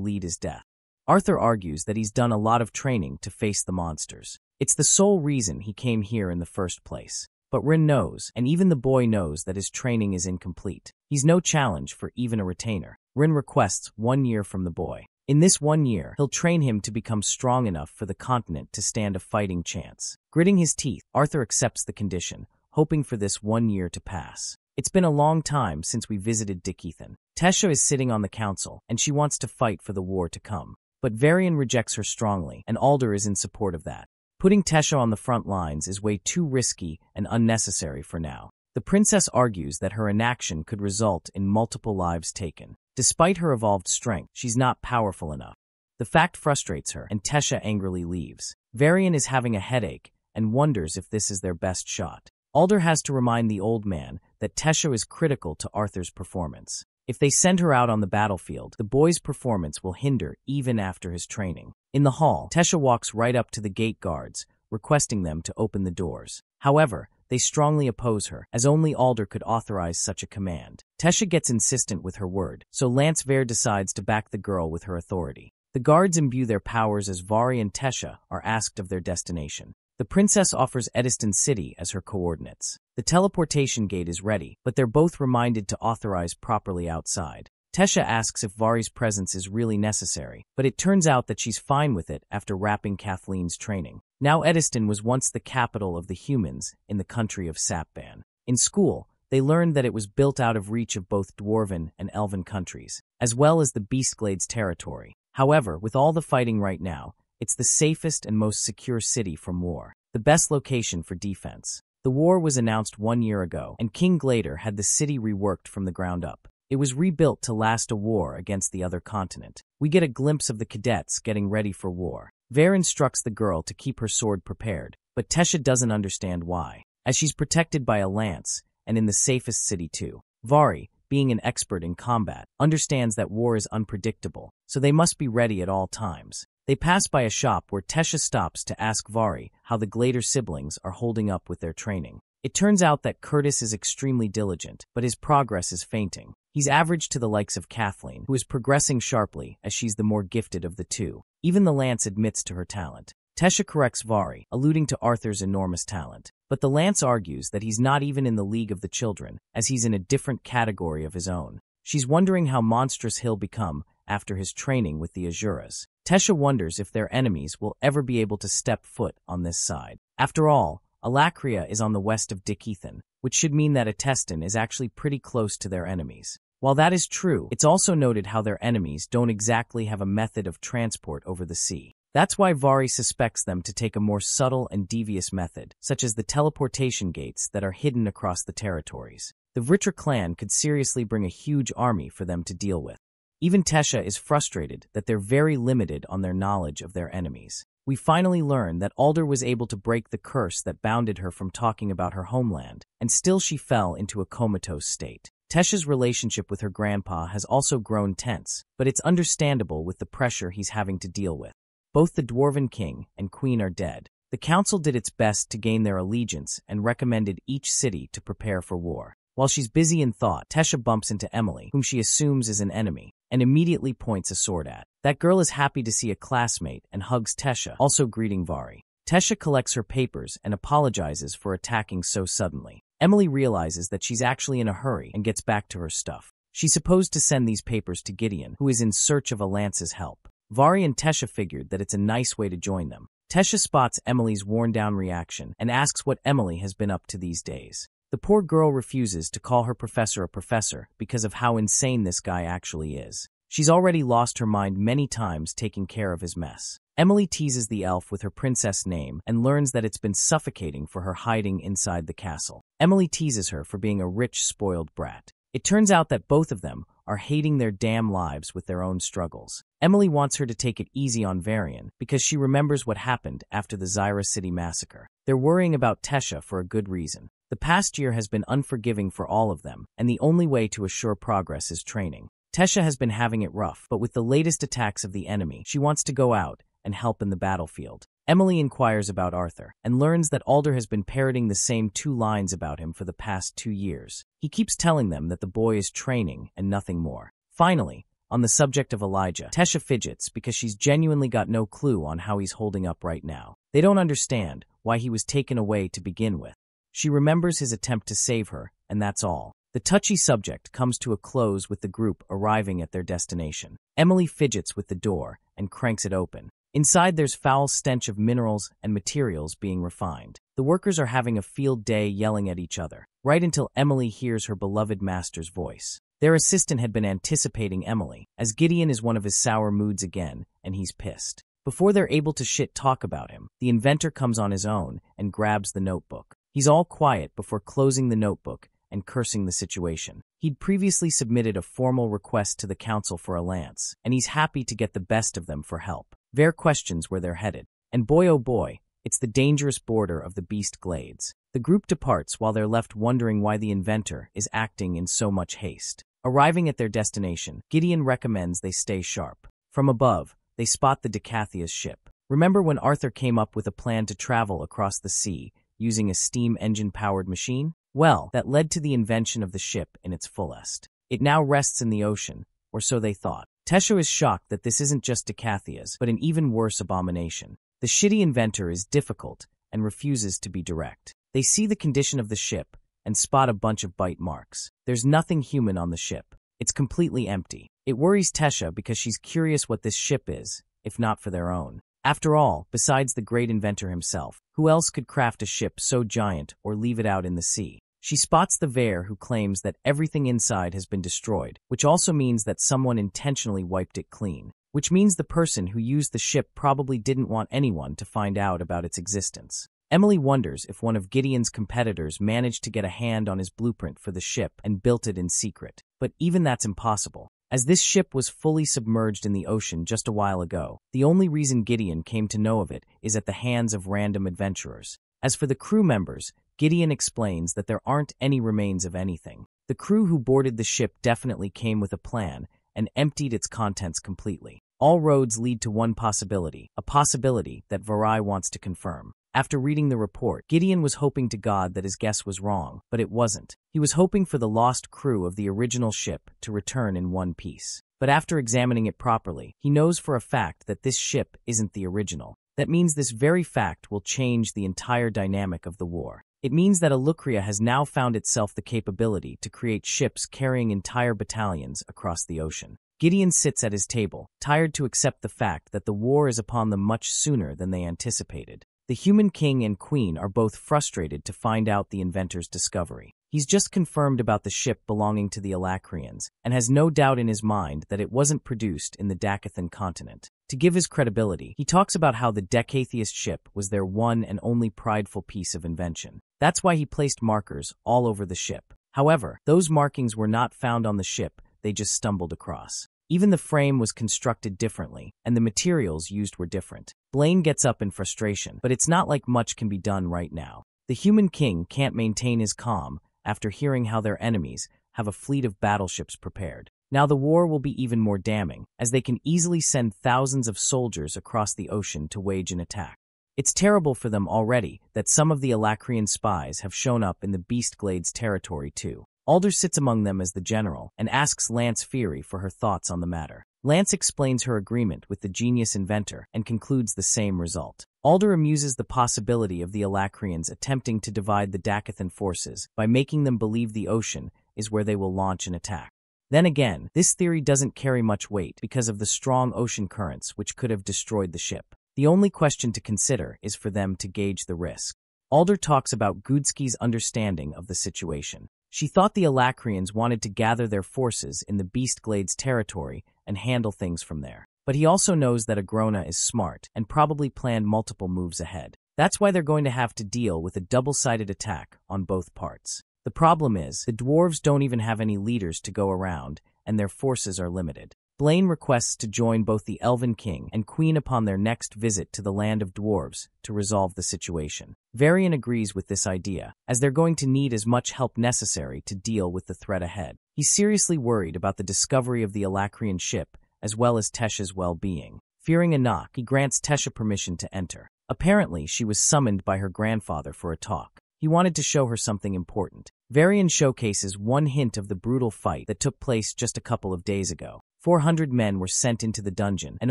lead is death. Arthur argues that he's done a lot of training to face the monsters. It's the sole reason he came here in the first place. But Rin knows, and even the boy knows, that his training is incomplete. He's no challenge for even a retainer. Rin requests 1 year from the boy. In this 1 year, he'll train him to become strong enough for the continent to stand a fighting chance. Gritting his teeth, Arthur accepts the condition, hoping for this 1 year to pass. It's been a long time since we visited Dick Ethan. Tesha is sitting on the council, and she wants to fight for the war to come. But Varian rejects her strongly, and Alder is in support of that. Putting Tesha on the front lines is way too risky and unnecessary for now. The princess argues that her inaction could result in multiple lives taken. Despite her evolved strength, she's not powerful enough. The fact frustrates her, and Tesha angrily leaves. Varian is having a headache and wonders if this is their best shot. Alder has to remind the old man that Tesha is critical to Arthur's performance. If they send her out on the battlefield, the boy's performance will hinder even after his training. In the hall, Tesha walks right up to the gate guards, requesting them to open the doors. However, they strongly oppose her, as only Alder could authorize such a command. Tesha gets insistent with her word, so Lance Vare decides to back the girl with her authority. The guards imbue their powers as Vari and Tesha are asked of their destination. The princess offers Ediston City as her coordinates. The teleportation gate is ready, but they're both reminded to authorize properly outside. Tesha asks if Vari's presence is really necessary, but it turns out that she's fine with it after wrapping Kathleen's training. Now Ediston was once the capital of the humans in the country of Sapban. In school, they learned that it was built out of reach of both Dwarven and Elven countries, as well as the Beastglades territory. However, with all the fighting right now, it's the safest and most secure city from war, the best location for defense. The war was announced 1 year ago, and King Glader had the city reworked from the ground up. It was rebuilt to last a war against the other continent. We get a glimpse of the cadets getting ready for war. Vare instructs the girl to keep her sword prepared, but Tesha doesn't understand why, as she's protected by a lance, and in the safest city too. Vari, being an expert in combat, understands that war is unpredictable, so they must be ready at all times. They pass by a shop where Tesha stops to ask Vari how the Glader siblings are holding up with their training. It turns out that Curtis is extremely diligent, but his progress is fainting. He's average to the likes of Kathleen, who is progressing sharply as she's the more gifted of the two. Even the lance admits to her talent. Tesha corrects Vari, alluding to Arthur's enormous talent. But the lance argues that he's not even in the League of the Children, as he's in a different category of his own. She's wondering how monstrous he'll become after his training with the Azuras. Tesha wonders if their enemies will ever be able to step foot on this side. After all, Alacria is on the west of Dick Ethan, which should mean that Ateston is actually pretty close to their enemies. While that is true, it's also noted how their enemies don't exactly have a method of transport over the sea. That's why Vari suspects them to take a more subtle and devious method, such as the teleportation gates that are hidden across the territories. The Vritra clan could seriously bring a huge army for them to deal with. Even Tesha is frustrated that they're very limited on their knowledge of their enemies. We finally learn that Alder was able to break the curse that bounded her from talking about her homeland, and still she fell into a comatose state. Tesha's relationship with her grandpa has also grown tense, but it's understandable with the pressure he's having to deal with. Both the Dwarven king and queen are dead. The council did its best to gain their allegiance and recommended each city to prepare for war. While she's busy in thought, Tesha bumps into Emily, whom she assumes is an enemy, and immediately points a sword at. That girl is happy to see a classmate and hugs Tesha, also greeting Vari. Tesha collects her papers and apologizes for attacking so suddenly. Emily realizes that she's actually in a hurry and gets back to her stuff. She's supposed to send these papers to Gideon, who is in search of Alance's help. Vari and Tesha figured that it's a nice way to join them. Tesha spots Emily's worn-down reaction and asks what Emily has been up to these days. The poor girl refuses to call her professor a professor because of how insane this guy actually is. She's already lost her mind many times taking care of his mess. Emily teases the elf with her princess name and learns that it's been suffocating for her hiding inside the castle. Emily teases her for being a rich, spoiled brat. It turns out that both of them are hating their damn lives with their own struggles. Emily wants her to take it easy on Varian because she remembers what happened after the Zyra City massacre. They're worrying about Tesha for a good reason. The past year has been unforgiving for all of them, and the only way to assure progress is training. Tesha has been having it rough, but with the latest attacks of the enemy, she wants to go out and help in the battlefield. Emily inquires about Arthur and learns that Alder has been parroting the same 2 lines about him for the past 2 years. He keeps telling them that the boy is training and nothing more. Finally, on the subject of Elijah, Tesha fidgets because she's genuinely got no clue on how he's holding up right now. They don't understand why he was taken away to begin with. She remembers his attempt to save her, and that's all. The touchy subject comes to a close with the group arriving at their destination. Emily fidgets with the door and cranks it open. Inside, there's foul stench of minerals and materials being refined. The workers are having a field day yelling at each other, right until Emily hears her beloved master's voice. Their assistant had been anticipating Emily, as Gideon is one of his sour moods again, and he's pissed. Before they're able to talk about him, the inventor comes on his own and grabs the notebook. He's all quiet before closing the notebook and cursing the situation. He'd previously submitted a formal request to the council for a lance, and he's happy to get the best of them for help. Ver questions where they're headed, and boy oh boy, it's the dangerous border of the Beast Glades. The group departs while they're left wondering why the inventor is acting in so much haste. Arriving at their destination, Gideon recommends they stay sharp. From above, they spot the Decathia's ship. Remember when Arthur came up with a plan to travel across the sea using a steam engine-powered machine? Well, that led to the invention of the ship in its fullest. It now rests in the ocean, or so they thought. Tesha is shocked that this isn't just Decathia's, but an even worse abomination. The shitty inventor is difficult and refuses to be direct. They see the condition of the ship and spot a bunch of bite marks. There's nothing human on the ship. It's completely empty. It worries Tesha because she's curious what this ship is, if not for their own. After all, besides the great inventor himself, who else could craft a ship so giant or leave it out in the sea? She spots the Ver who claims that everything inside has been destroyed, which also means that someone intentionally wiped it clean. Which means the person who used the ship probably didn't want anyone to find out about its existence. Emily wonders if one of Gideon's competitors managed to get a hand on his blueprint for the ship and built it in secret. But even that's impossible, as this ship was fully submerged in the ocean just a while ago. The only reason Gideon came to know of it is at the hands of random adventurers. As for the crew members, Gideon explains that there aren't any remains of anything. The crew who boarded the ship definitely came with a plan and emptied its contents completely. All roads lead to one possibility, a possibility that Varai wants to confirm. After reading the report, Gideon was hoping to God that his guess was wrong, but it wasn't. He was hoping for the lost crew of the original ship to return in one piece. But after examining it properly, he knows for a fact that this ship isn't the original. That means this very fact will change the entire dynamic of the war. It means that Alucria has now found itself the capability to create ships carrying entire battalions across the ocean. Gideon sits at his table, tired to accept the fact that the war is upon them much sooner than they anticipated. The human king and queen are both frustrated to find out the inventor's discovery. He's just confirmed about the ship belonging to the Alacrians, and has no doubt in his mind that it wasn't produced in the Dakathan continent. To give his credibility, he talks about how the Decathius ship was their one and only prideful piece of invention. That's why he placed markers all over the ship. However, those markings were not found on the ship, they just stumbled across. Even the frame was constructed differently, and the materials used were different. Blaine gets up in frustration, but it's not like much can be done right now. The human king can't maintain his calm after hearing how their enemies have a fleet of battleships prepared. Now the war will be even more damning, as they can easily send thousands of soldiers across the ocean to wage an attack. It's terrible for them already that some of the Alacrian spies have shown up in the Beast Glades territory too. Alder sits among them as the general and asks Lance Fury for her thoughts on the matter. Lance explains her agreement with the genius inventor and concludes the same result. Alder amuses the possibility of the Alacrians attempting to divide the Dakathan forces by making them believe the ocean is where they will launch an attack. Then again, this theory doesn't carry much weight because of the strong ocean currents which could have destroyed the ship. The only question to consider is for them to gauge the risk. Alder talks about Gudski's understanding of the situation. She thought the Alacrians wanted to gather their forces in the Beast Glades territory and handle things from there. But he also knows that Agrona is smart and probably planned multiple moves ahead. That's why they're going to have to deal with a double-sided attack on both parts. The problem is, the dwarves don't even have any leaders to go around, and their forces are limited. Blaine requests to join both the Elven King and Queen upon their next visit to the land of dwarves to resolve the situation. Varian agrees with this idea, as they're going to need as much help necessary to deal with the threat ahead. He's seriously worried about the discovery of the Alacrian ship, as well as Tesha's well-being. Fearing a knock, he grants Tesha permission to enter. Apparently, she was summoned by her grandfather for a talk. He wanted to show her something important. Varian showcases one hint of the brutal fight that took place just a couple of days ago. 400 men were sent into the dungeon, and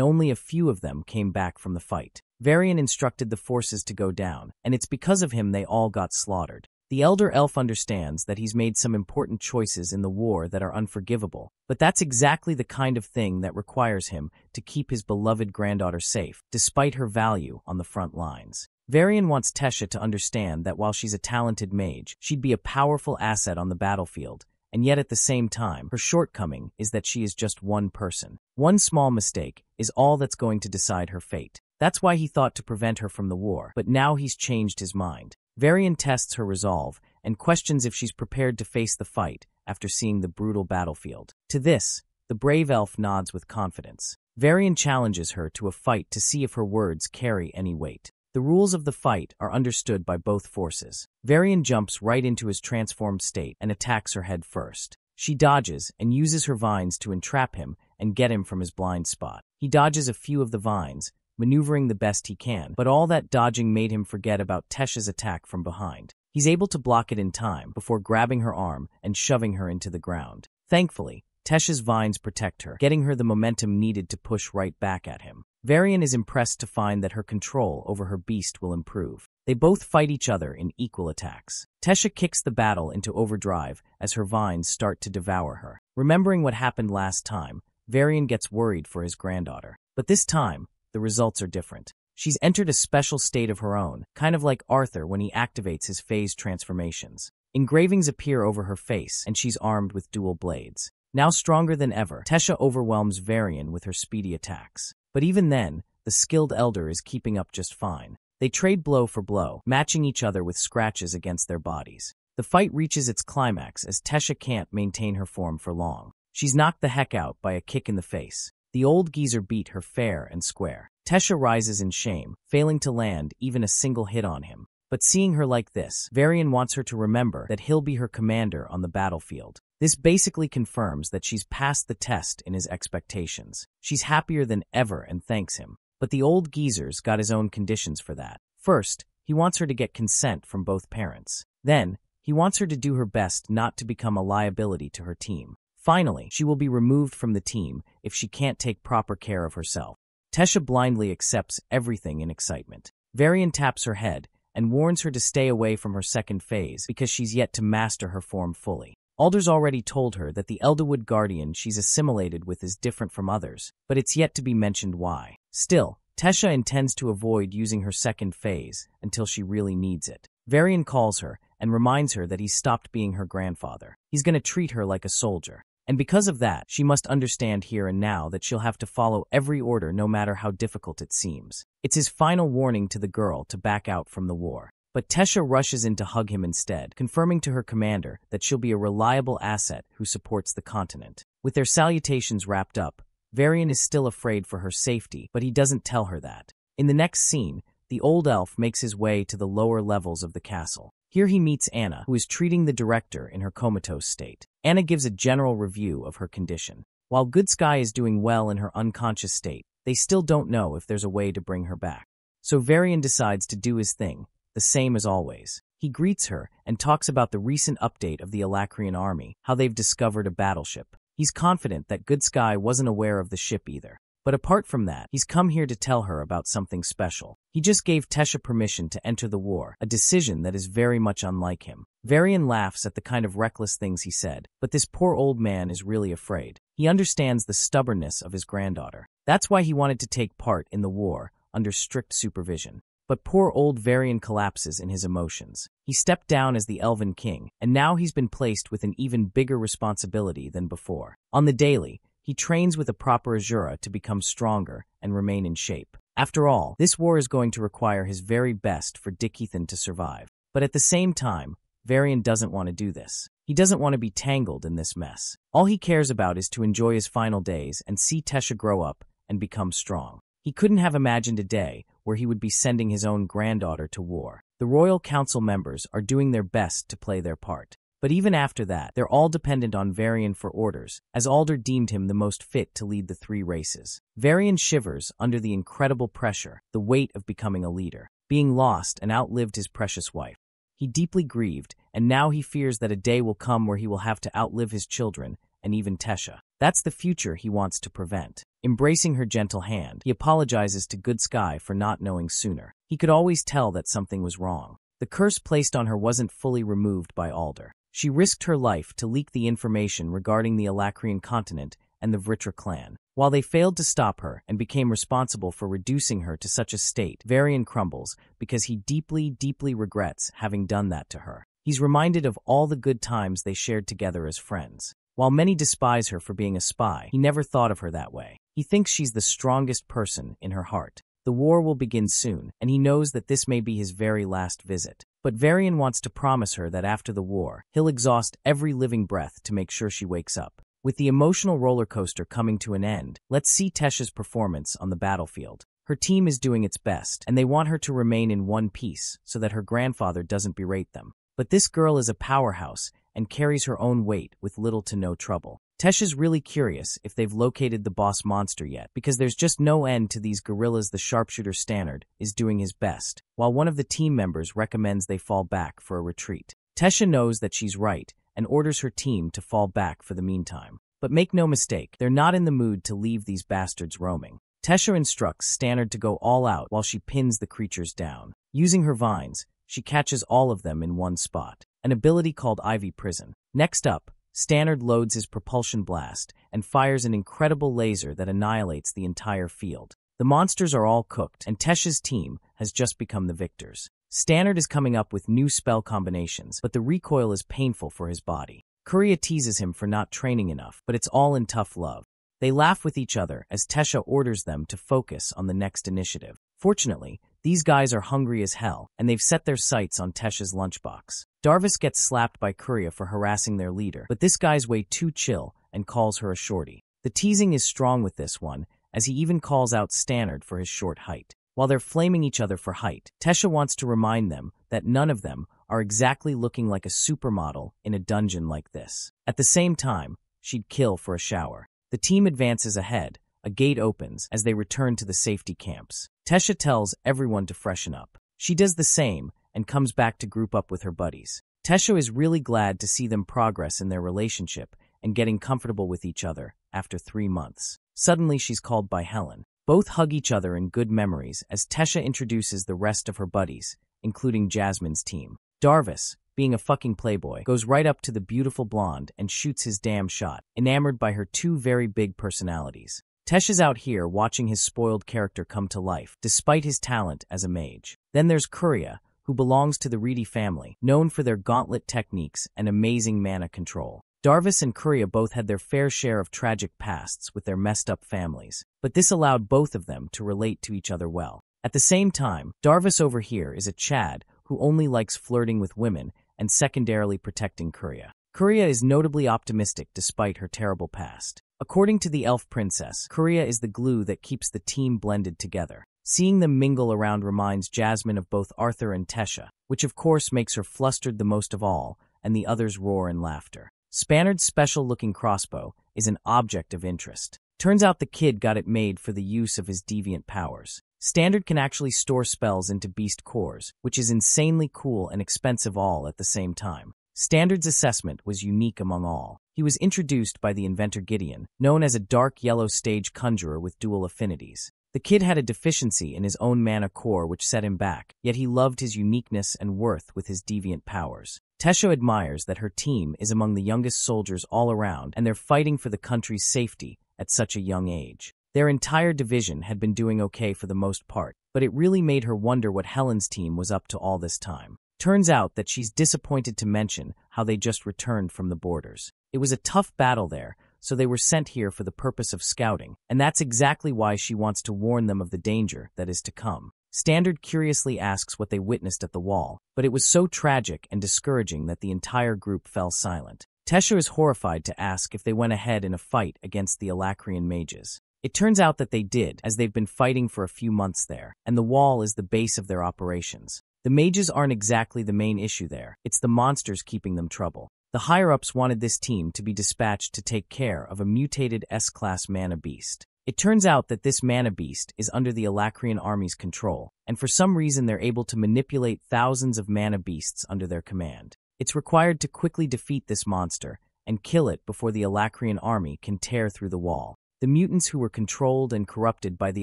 only a few of them came back from the fight. Varian instructed the forces to go down, and it's because of him they all got slaughtered. The elder elf understands that he's made some important choices in the war that are unforgivable, but that's exactly the kind of thing that requires him to keep his beloved granddaughter safe, despite her value on the front lines. Varian wants Tesha to understand that while she's a talented mage, she'd be a powerful asset on the battlefield, and yet at the same time, her shortcoming is that she is just one person. One small mistake is all that's going to decide her fate. That's why he thought to prevent her from the war, but now he's changed his mind. Varian tests her resolve and questions if she's prepared to face the fight after seeing the brutal battlefield. To this, the brave elf nods with confidence. Varian challenges her to a fight to see if her words carry any weight. The rules of the fight are understood by both forces. Varian jumps right into his transformed state and attacks her head first. She dodges and uses her vines to entrap him and get him from his blind spot. He dodges a few of the vines, maneuvering the best he can, but all that dodging made him forget about Tesha's attack from behind. He's able to block it in time before grabbing her arm and shoving her into the ground. Thankfully, Tesha's vines protect her, getting her the momentum needed to push right back at him. Varian is impressed to find that her control over her beast will improve. They both fight each other in equal attacks. Tesha kicks the battle into overdrive as her vines start to devour her. Remembering what happened last time, Varian gets worried for his granddaughter. But this time, the results are different. She's entered a special state of her own, kind of like Arthur when he activates his phase transformations. Engravings appear over her face, and she's armed with dual blades. Now stronger than ever, Tesha overwhelms Varian with her speedy attacks. But even then, the skilled elder is keeping up just fine. They trade blow for blow, matching each other with scratches against their bodies. The fight reaches its climax as Tesha can't maintain her form for long. She's knocked the heck out by a kick in the face. The old geezer beat her fair and square. Tesha rises in shame, failing to land even a single hit on him. But seeing her like this, Varian wants her to remember that he'll be her commander on the battlefield. This basically confirms that she's passed the test in his expectations. She's happier than ever and thanks him. But the old geezer's got his own conditions for that. First, he wants her to get consent from both parents. Then, he wants her to do her best not to become a liability to her team. Finally, she will be removed from the team if she can't take proper care of herself. Tesha blindly accepts everything in excitement. Varian taps her head and warns her to stay away from her second phase because she's yet to master her form fully. Alder's already told her that the Elderwood Guardian she's assimilated with is different from others, but it's yet to be mentioned why. Still, Tesha intends to avoid using her second phase until she really needs it. Varian calls her and reminds her that he's stopped being her grandfather. He's going to treat her like a soldier. And because of that, she must understand here and now that she'll have to follow every order no matter how difficult it seems. It's his final warning to the girl to back out from the war. But Tesha rushes in to hug him instead, confirming to her commander that she'll be a reliable asset who supports the continent. With their salutations wrapped up, Varian is still afraid for her safety, but he doesn't tell her that. In the next scene, the old elf makes his way to the lower levels of the castle. Here he meets Anna, who is treating the director in her comatose state. Anna gives a general review of her condition. While Good Sky is doing well in her unconscious state, they still don't know if there's a way to bring her back. So Varian decides to do his thing, the same as always. He greets her and talks about the recent update of the Alacrian army, how they've discovered a battleship. He's confident that Good Sky wasn't aware of the ship either. But apart from that, he's come here to tell her about something special. He just gave Tesha permission to enter the war, a decision that is very much unlike him. Varian laughs at the kind of reckless things he said, but this poor old man is really afraid. He understands the stubbornness of his granddaughter. That's why he wanted to take part in the war, under strict supervision. But poor old Varian collapses in his emotions. He stepped down as the Elven King, and now he's been placed with an even bigger responsibility than before. On the daily, he trains with a proper Azura to become stronger and remain in shape. After all, this war is going to require his very best for Dickethan to survive. But at the same time, Varian doesn't want to do this. He doesn't want to be tangled in this mess. All he cares about is to enjoy his final days and see Tesha grow up and become strong. He couldn't have imagined a day where he would be sending his own granddaughter to war. The Royal Council members are doing their best to play their part. But even after that, they're all dependent on Varian for orders, as Alder deemed him the most fit to lead the 3 races. Varian shivers under the incredible pressure, the weight of becoming a leader, being lost and outlived his precious wife. He deeply grieved, and now he fears that a day will come where he will have to outlive his children, and even Tesha. That's the future he wants to prevent. Embracing her gentle hand, he apologizes to Good Sky for not knowing sooner. He could always tell that something was wrong. The curse placed on her wasn't fully removed by Alder. She risked her life to leak the information regarding the Alacrian continent and the Vritra clan. While they failed to stop her and became responsible for reducing her to such a state, Varian crumbles because he deeply regrets having done that to her. He's reminded of all the good times they shared together as friends. While many despise her for being a spy, he never thought of her that way. He thinks she's the strongest person in her heart. The war will begin soon, and he knows that this may be his very last visit. But Varian wants to promise her that after the war, he'll exhaust every living breath to make sure she wakes up. With the emotional roller coaster coming to an end, let's see Tesha's performance on the battlefield. Her team is doing its best, and they want her to remain in one piece so that her grandfather doesn't berate them. But this girl is a powerhouse and carries her own weight with little to no trouble. Tesha's really curious if they've located the boss monster yet, because there's just no end to these gorillas. The sharpshooter Stannard is doing his best, while one of the team members recommends they fall back for a retreat. Tesha knows that she's right and orders her team to fall back for the meantime. But make no mistake, they're not in the mood to leave these bastards roaming. Tesha instructs Stannard to go all out while she pins the creatures down. Using her vines, she catches all of them in one spot, an ability called Ivy Prison. Next up, Stannard loads his propulsion blast and fires an incredible laser that annihilates the entire field. The monsters are all cooked, and Tesha's team has just become the victors. Stannard is coming up with new spell combinations, but the recoil is painful for his body. Kuria teases him for not training enough, but it's all in tough love. They laugh with each other as Tesha orders them to focus on the next initiative. Fortunately, these guys are hungry as hell, and they've set their sights on Tesha's lunchbox. Darvis gets slapped by Kuria for harassing their leader, but this guy's way too chill and calls her a shorty. The teasing is strong with this one, as he even calls out Stannard for his short height. While they're flaming each other for height, Tesha wants to remind them that none of them are exactly looking like a supermodel in a dungeon like this. At the same time, she'd kill for a shower. The team advances ahead. A gate opens as they return to the safety camps. Tesha tells everyone to freshen up. She does the same and comes back to group up with her buddies. Tesha is really glad to see them progress in their relationship and getting comfortable with each other after 3 months. Suddenly she's called by Helen. Both hug each other in good memories as Tesha introduces the rest of her buddies, including Jasmine's team. Darvis, being a fucking playboy, goes right up to the beautiful blonde and shoots his damn shot, enamored by her 2 very big personalities. Tesha's out here watching his spoiled character come to life, despite his talent as a mage. Then there's Kuria, who belongs to the Reedy family, known for their gauntlet techniques and amazing mana control. Darvis and Kuria both had their fair share of tragic pasts with their messed-up families, but this allowed both of them to relate to each other well. At the same time, Darvis over here is a Chad who only likes flirting with women and secondarily protecting Kuria. Kuria is notably optimistic despite her terrible past. According to the elf princess, Kuria is the glue that keeps the team blended together. Seeing them mingle around reminds Jasmine of both Arthur and Tesha, which of course makes her flustered the most of all, and the others roar in laughter. Spannard's special-looking crossbow is an object of interest. Turns out the kid got it made for the use of his deviant powers. Stannard can actually store spells into beast cores, which is insanely cool and expensive all at the same time. Stannard's assessment was unique among all. He was introduced by the inventor Gideon, known as a dark yellow stage conjurer with dual affinities. The kid had a deficiency in his own mana core which set him back, yet he loved his uniqueness and worth with his deviant powers. Tesha admires that her team is among the youngest soldiers all around, and they're fighting for the country's safety at such a young age. Their entire division had been doing okay for the most part, but it really made her wonder what Helen's team was up to all this time. Turns out that she's disappointed to mention how they just returned from the borders. It was a tough battle there, so they were sent here for the purpose of scouting, and that's exactly why she wants to warn them of the danger that is to come. Stannard curiously asks what they witnessed at the wall, but it was so tragic and discouraging that the entire group fell silent. Tesha is horrified to ask if they went ahead in a fight against the Alacrian mages. It turns out that they did, as they've been fighting for a few months there, and the wall is the base of their operations. The mages aren't exactly the main issue there, it's the monsters keeping them trouble. The higher-ups wanted this team to be dispatched to take care of a mutated S-class mana beast. It turns out that this mana beast is under the Alacrian army's control, and for some reason they're able to manipulate thousands of mana beasts under their command. It's required to quickly defeat this monster and kill it before the Alacrian army can tear through the wall. The mutants who were controlled and corrupted by the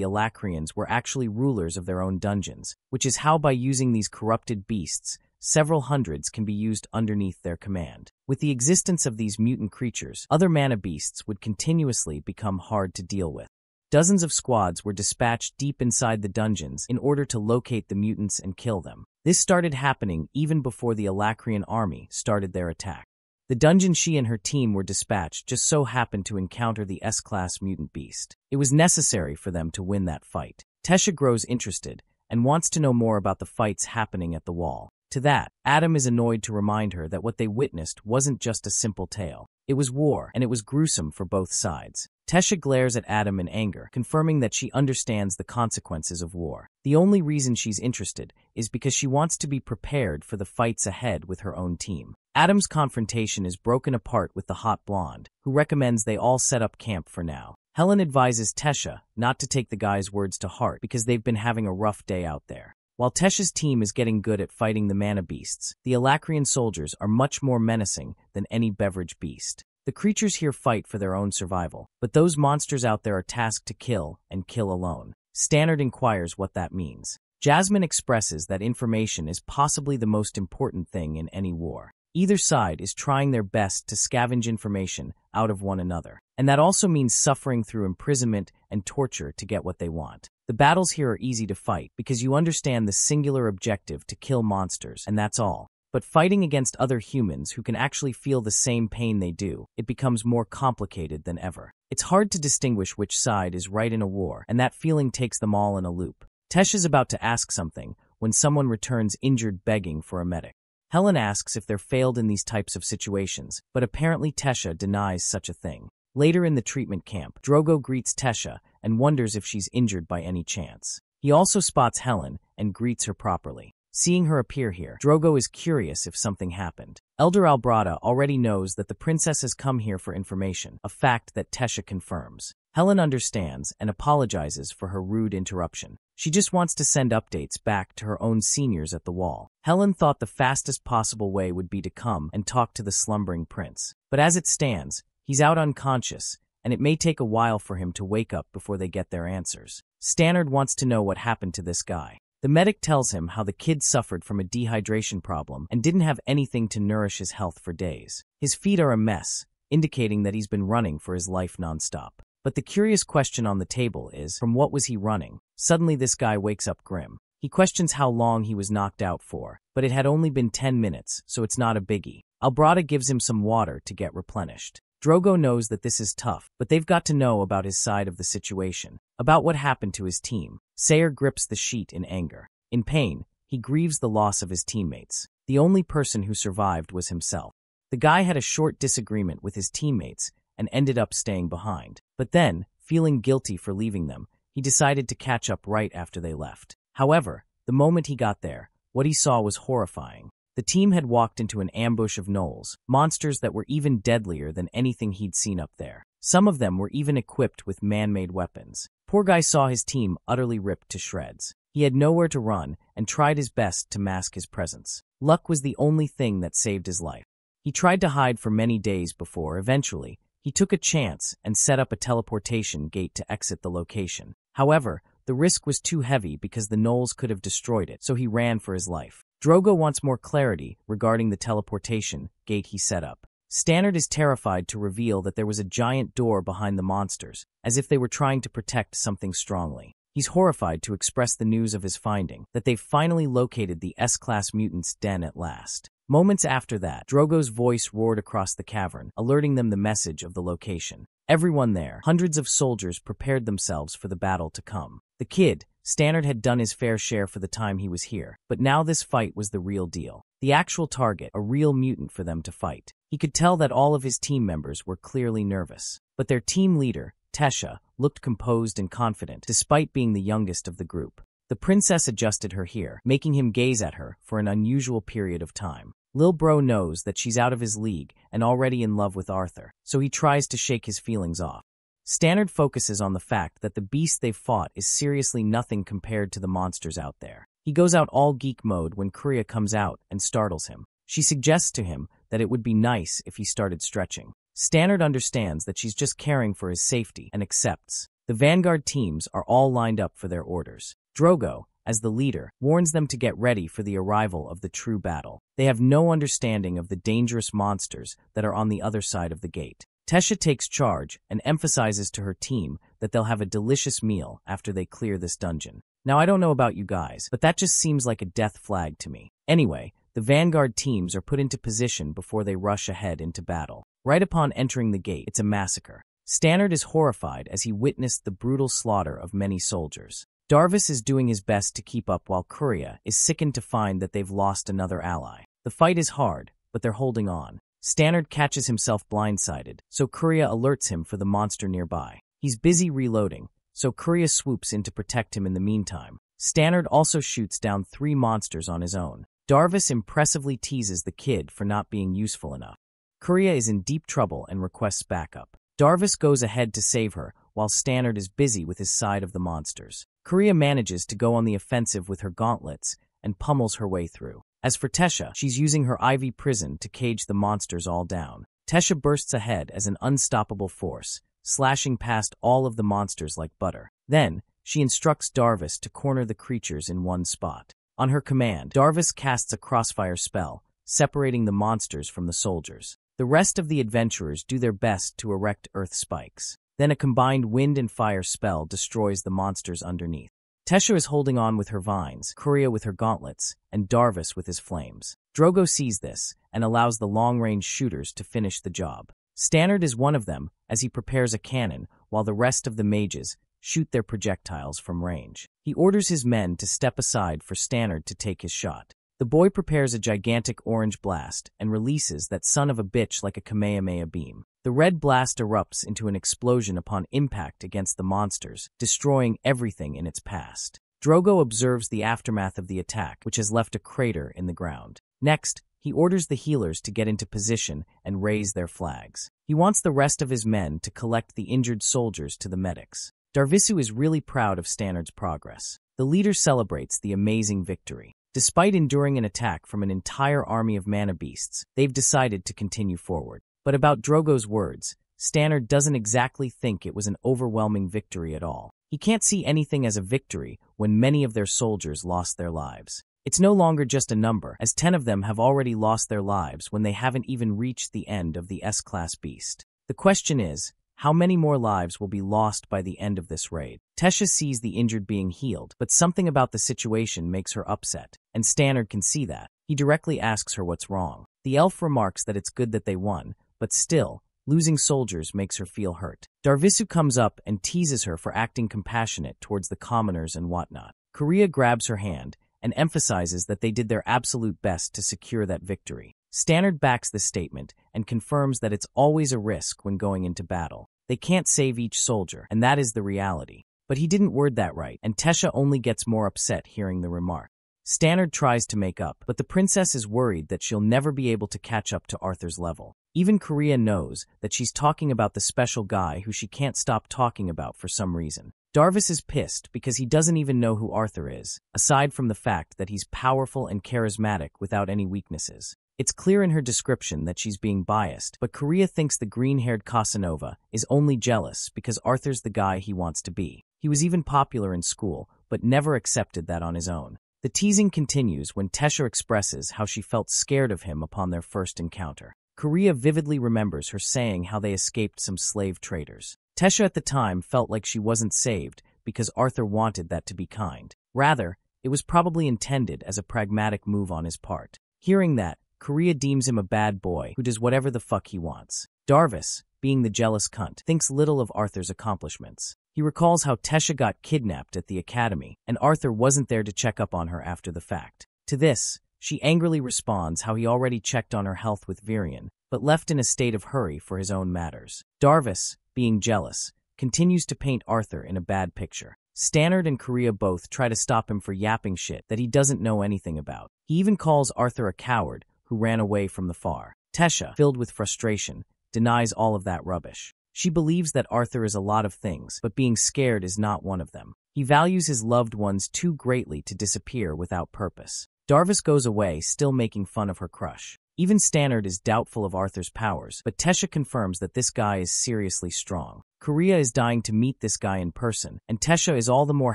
Alacrians were actually rulers of their own dungeons, which is how by using these corrupted beasts, several hundreds can be used underneath their command. With the existence of these mutant creatures, other mana beasts would continuously become hard to deal with. Dozens of squads were dispatched deep inside the dungeons in order to locate the mutants and kill them. This started happening even before the Alacrian army started their attack. The dungeon she and her team were dispatched just so happened to encounter the S-class mutant beast. It was necessary for them to win that fight. Tesha grows interested and wants to know more about the fights happening at the wall. To that, Adam is annoyed to remind her that what they witnessed wasn't just a simple tale. It was war, and it was gruesome for both sides. Tesha glares at Adam in anger, confirming that she understands the consequences of war. The only reason she's interested is because she wants to be prepared for the fights ahead with her own team. Adam's confrontation is broken apart with the hot blonde, who recommends they all set up camp for now. Helen advises Tesha not to take the guy's words to heart because they've been having a rough day out there. While Tesha's team is getting good at fighting the mana beasts, the Alacrian soldiers are much more menacing than any beverage beast. The creatures here fight for their own survival, but those monsters out there are tasked to kill and kill alone. Stannard inquires what that means. Jasmine expresses that information is possibly the most important thing in any war. Either side is trying their best to scavenge information out of one another, and that also means suffering through imprisonment and torture to get what they want. The battles here are easy to fight because you understand the singular objective to kill monsters, and that's all. But fighting against other humans who can actually feel the same pain they do, it becomes more complicated than ever. It's hard to distinguish which side is right in a war, and that feeling takes them all in a loop. Tesha's about to ask something when someone returns injured begging for a medic. Helen asks if they're failed in these types of situations, but apparently Tesha denies such a thing. Later in the treatment camp, Drogo greets Tesha and wonders if she's injured by any chance. He also spots Helen and greets her properly. Seeing her appear here, Drogo is curious if something happened. Elder Albrada already knows that the princess has come here for information, a fact that Tesha confirms. Helen understands and apologizes for her rude interruption. She just wants to send updates back to her own seniors at the wall. Helen thought the fastest possible way would be to come and talk to the slumbering prince. But as it stands, he's out unconscious, and it may take a while for him to wake up before they get their answers. Stannard wants to know what happened to this guy. The medic tells him how the kid suffered from a dehydration problem and didn't have anything to nourish his health for days. His feet are a mess, indicating that he's been running for his life nonstop. But the curious question on the table is, from what was he running? Suddenly this guy wakes up grim. He questions how long he was knocked out for, but it had only been 10 minutes, so it's not a biggie. Albrada gives him some water to get replenished. Drogo knows that this is tough, but they've got to know about his side of the situation, about what happened to his team. Sayer grips the sheet in anger. In pain, he grieves the loss of his teammates. The only person who survived was himself. The guy had a short disagreement with his teammates and ended up staying behind. But then, feeling guilty for leaving them, he decided to catch up right after they left. However, the moment he got there, what he saw was horrifying. The team had walked into an ambush of gnolls, monsters that were even deadlier than anything he'd seen up there. Some of them were even equipped with man-made weapons. Poor guy saw his team utterly ripped to shreds. He had nowhere to run and tried his best to mask his presence. Luck was the only thing that saved his life. He tried to hide for many days before, eventually, he took a chance and set up a teleportation gate to exit the location. However, the risk was too heavy because the gnolls could have destroyed it, so he ran for his life. Drogo wants more clarity regarding the teleportation gate he set up. Stannard is terrified to reveal that there was a giant door behind the monsters, as if they were trying to protect something strongly. He's horrified to express the news of his finding, that they've finally located the S-class mutants' den at last. Moments after that, Drogo's voice roared across the cavern, alerting them the message of the location. Everyone there, hundreds of soldiers, prepared themselves for the battle to come. The kid, Stannard, had done his fair share for the time he was here, but now this fight was the real deal. The actual target, a real mutant for them to fight. He could tell that all of his team members were clearly nervous, but their team leader, Tesha, looked composed and confident, despite being the youngest of the group. The princess adjusted her hair, making him gaze at her for an unusual period of time. Lil Bro knows that she's out of his league and already in love with Arthur, so he tries to shake his feelings off. Stannard focuses on the fact that the beast they've fought is seriously nothing compared to the monsters out there. He goes out all geek mode when Kuria comes out and startles him. She suggests to him that it would be nice if he started stretching. Stannard understands that she's just caring for his safety and accepts. The Vanguard teams are all lined up for their orders. Drogo, as the leader, warns them to get ready for the arrival of the true battle. They have no understanding of the dangerous monsters that are on the other side of the gate. Tesha takes charge and emphasizes to her team that they'll have a delicious meal after they clear this dungeon. Now, I don't know about you guys, but that just seems like a death flag to me. Anyway, the Vanguard teams are put into position before they rush ahead into battle. Right upon entering the gate, it's a massacre. Stannard is horrified as he witnessed the brutal slaughter of many soldiers. Darvis is doing his best to keep up while Kuria is sickened to find that they've lost another ally. The fight is hard, but they're holding on. Stannard catches himself blindsided, so Kuria alerts him for the monster nearby. He's busy reloading, so Kuria swoops in to protect him in the meantime. Stannard also shoots down 3 monsters on his own. Darvis impressively teases the kid for not being useful enough. Kuria is in deep trouble and requests backup. Darvis goes ahead to save her, while Stannard is busy with his side of the monsters. Kuria manages to go on the offensive with her gauntlets and pummels her way through. As for Tesha, she's using her Ivy prison to cage the monsters all down. Tesha bursts ahead as an unstoppable force, slashing past all of the monsters like butter. Then, she instructs Darvis to corner the creatures in one spot. On her command, Darvis casts a crossfire spell, separating the monsters from the soldiers. The rest of the adventurers do their best to erect earth spikes. Then a combined wind and fire spell destroys the monsters underneath. Tesha is holding on with her vines, Kuria with her gauntlets, and Darvis with his flames. Drogo sees this and allows the long-range shooters to finish the job. Stannard is one of them as he prepares a cannon while the rest of the mages shoot their projectiles from range. He orders his men to step aside for Stannard to take his shot. The boy prepares a gigantic orange blast and releases that son of a bitch like a Kamehameha beam. The red blast erupts into an explosion upon impact against the monsters, destroying everything in its path. Drogo observes the aftermath of the attack, which has left a crater in the ground. Next, he orders the healers to get into position and raise their flags. He wants the rest of his men to collect the injured soldiers to the medics. Darvisu is really proud of Stannard's progress. The leader celebrates the amazing victory. Despite enduring an attack from an entire army of mana beasts, they've decided to continue forward. But about Drogo's words, Stannard doesn't exactly think it was an overwhelming victory at all. He can't see anything as a victory when many of their soldiers lost their lives. It's no longer just a number, as 10 of them have already lost their lives when they haven't even reached the end of the S-Class beast. The question is, how many more lives will be lost by the end of this raid? Tesha sees the injured being healed, but something about the situation makes her upset, and Stannard can see that. He directly asks her what's wrong. The elf remarks that it's good that they won, but still, losing soldiers makes her feel hurt. Darvisu comes up and teases her for acting compassionate towards the commoners and whatnot. Kuria grabs her hand and emphasizes that they did their absolute best to secure that victory. Stannard backs this statement and confirms that it's always a risk when going into battle. They can't save each soldier, and that is the reality. But he didn't word that right, and Tesha only gets more upset hearing the remark. Stannard tries to make up, but the princess is worried that she'll never be able to catch up to Arthur's level. Even Kuria knows that she's talking about the special guy who she can't stop talking about for some reason. Darvis is pissed because he doesn't even know who Arthur is, aside from the fact that he's powerful and charismatic without any weaknesses. It's clear in her description that she's being biased, but Kuria thinks the green-haired Casanova is only jealous because Arthur's the guy he wants to be. He was even popular in school, but never accepted that on his own. The teasing continues when Tesha expresses how she felt scared of him upon their first encounter. Kuria vividly remembers her saying how they escaped some slave traders. Tesha at the time felt like she wasn't saved because Arthur wanted that to be kind. Rather, it was probably intended as a pragmatic move on his part. Hearing that, Kuria deems him a bad boy who does whatever the fuck he wants. Darvis, being the jealous cunt, thinks little of Arthur's accomplishments. He recalls how Tesha got kidnapped at the academy, and Arthur wasn't there to check up on her after the fact. To this, she angrily responds how he already checked on her health with Virion, but left in a state of hurry for his own matters. Darvis, being jealous, continues to paint Arthur in a bad picture. Stannard and Kuria both try to stop him for yapping shit that he doesn't know anything about. He even calls Arthur a coward, who ran away from the far. Tesha, filled with frustration, denies all of that rubbish. She believes that Arthur is a lot of things, but being scared is not one of them. He values his loved ones too greatly to disappear without purpose. Darvis goes away, still making fun of her crush. Even Stannard is doubtful of Arthur's powers, but Tesha confirms that this guy is seriously strong. Korea is dying to meet this guy in person, and Tesha is all the more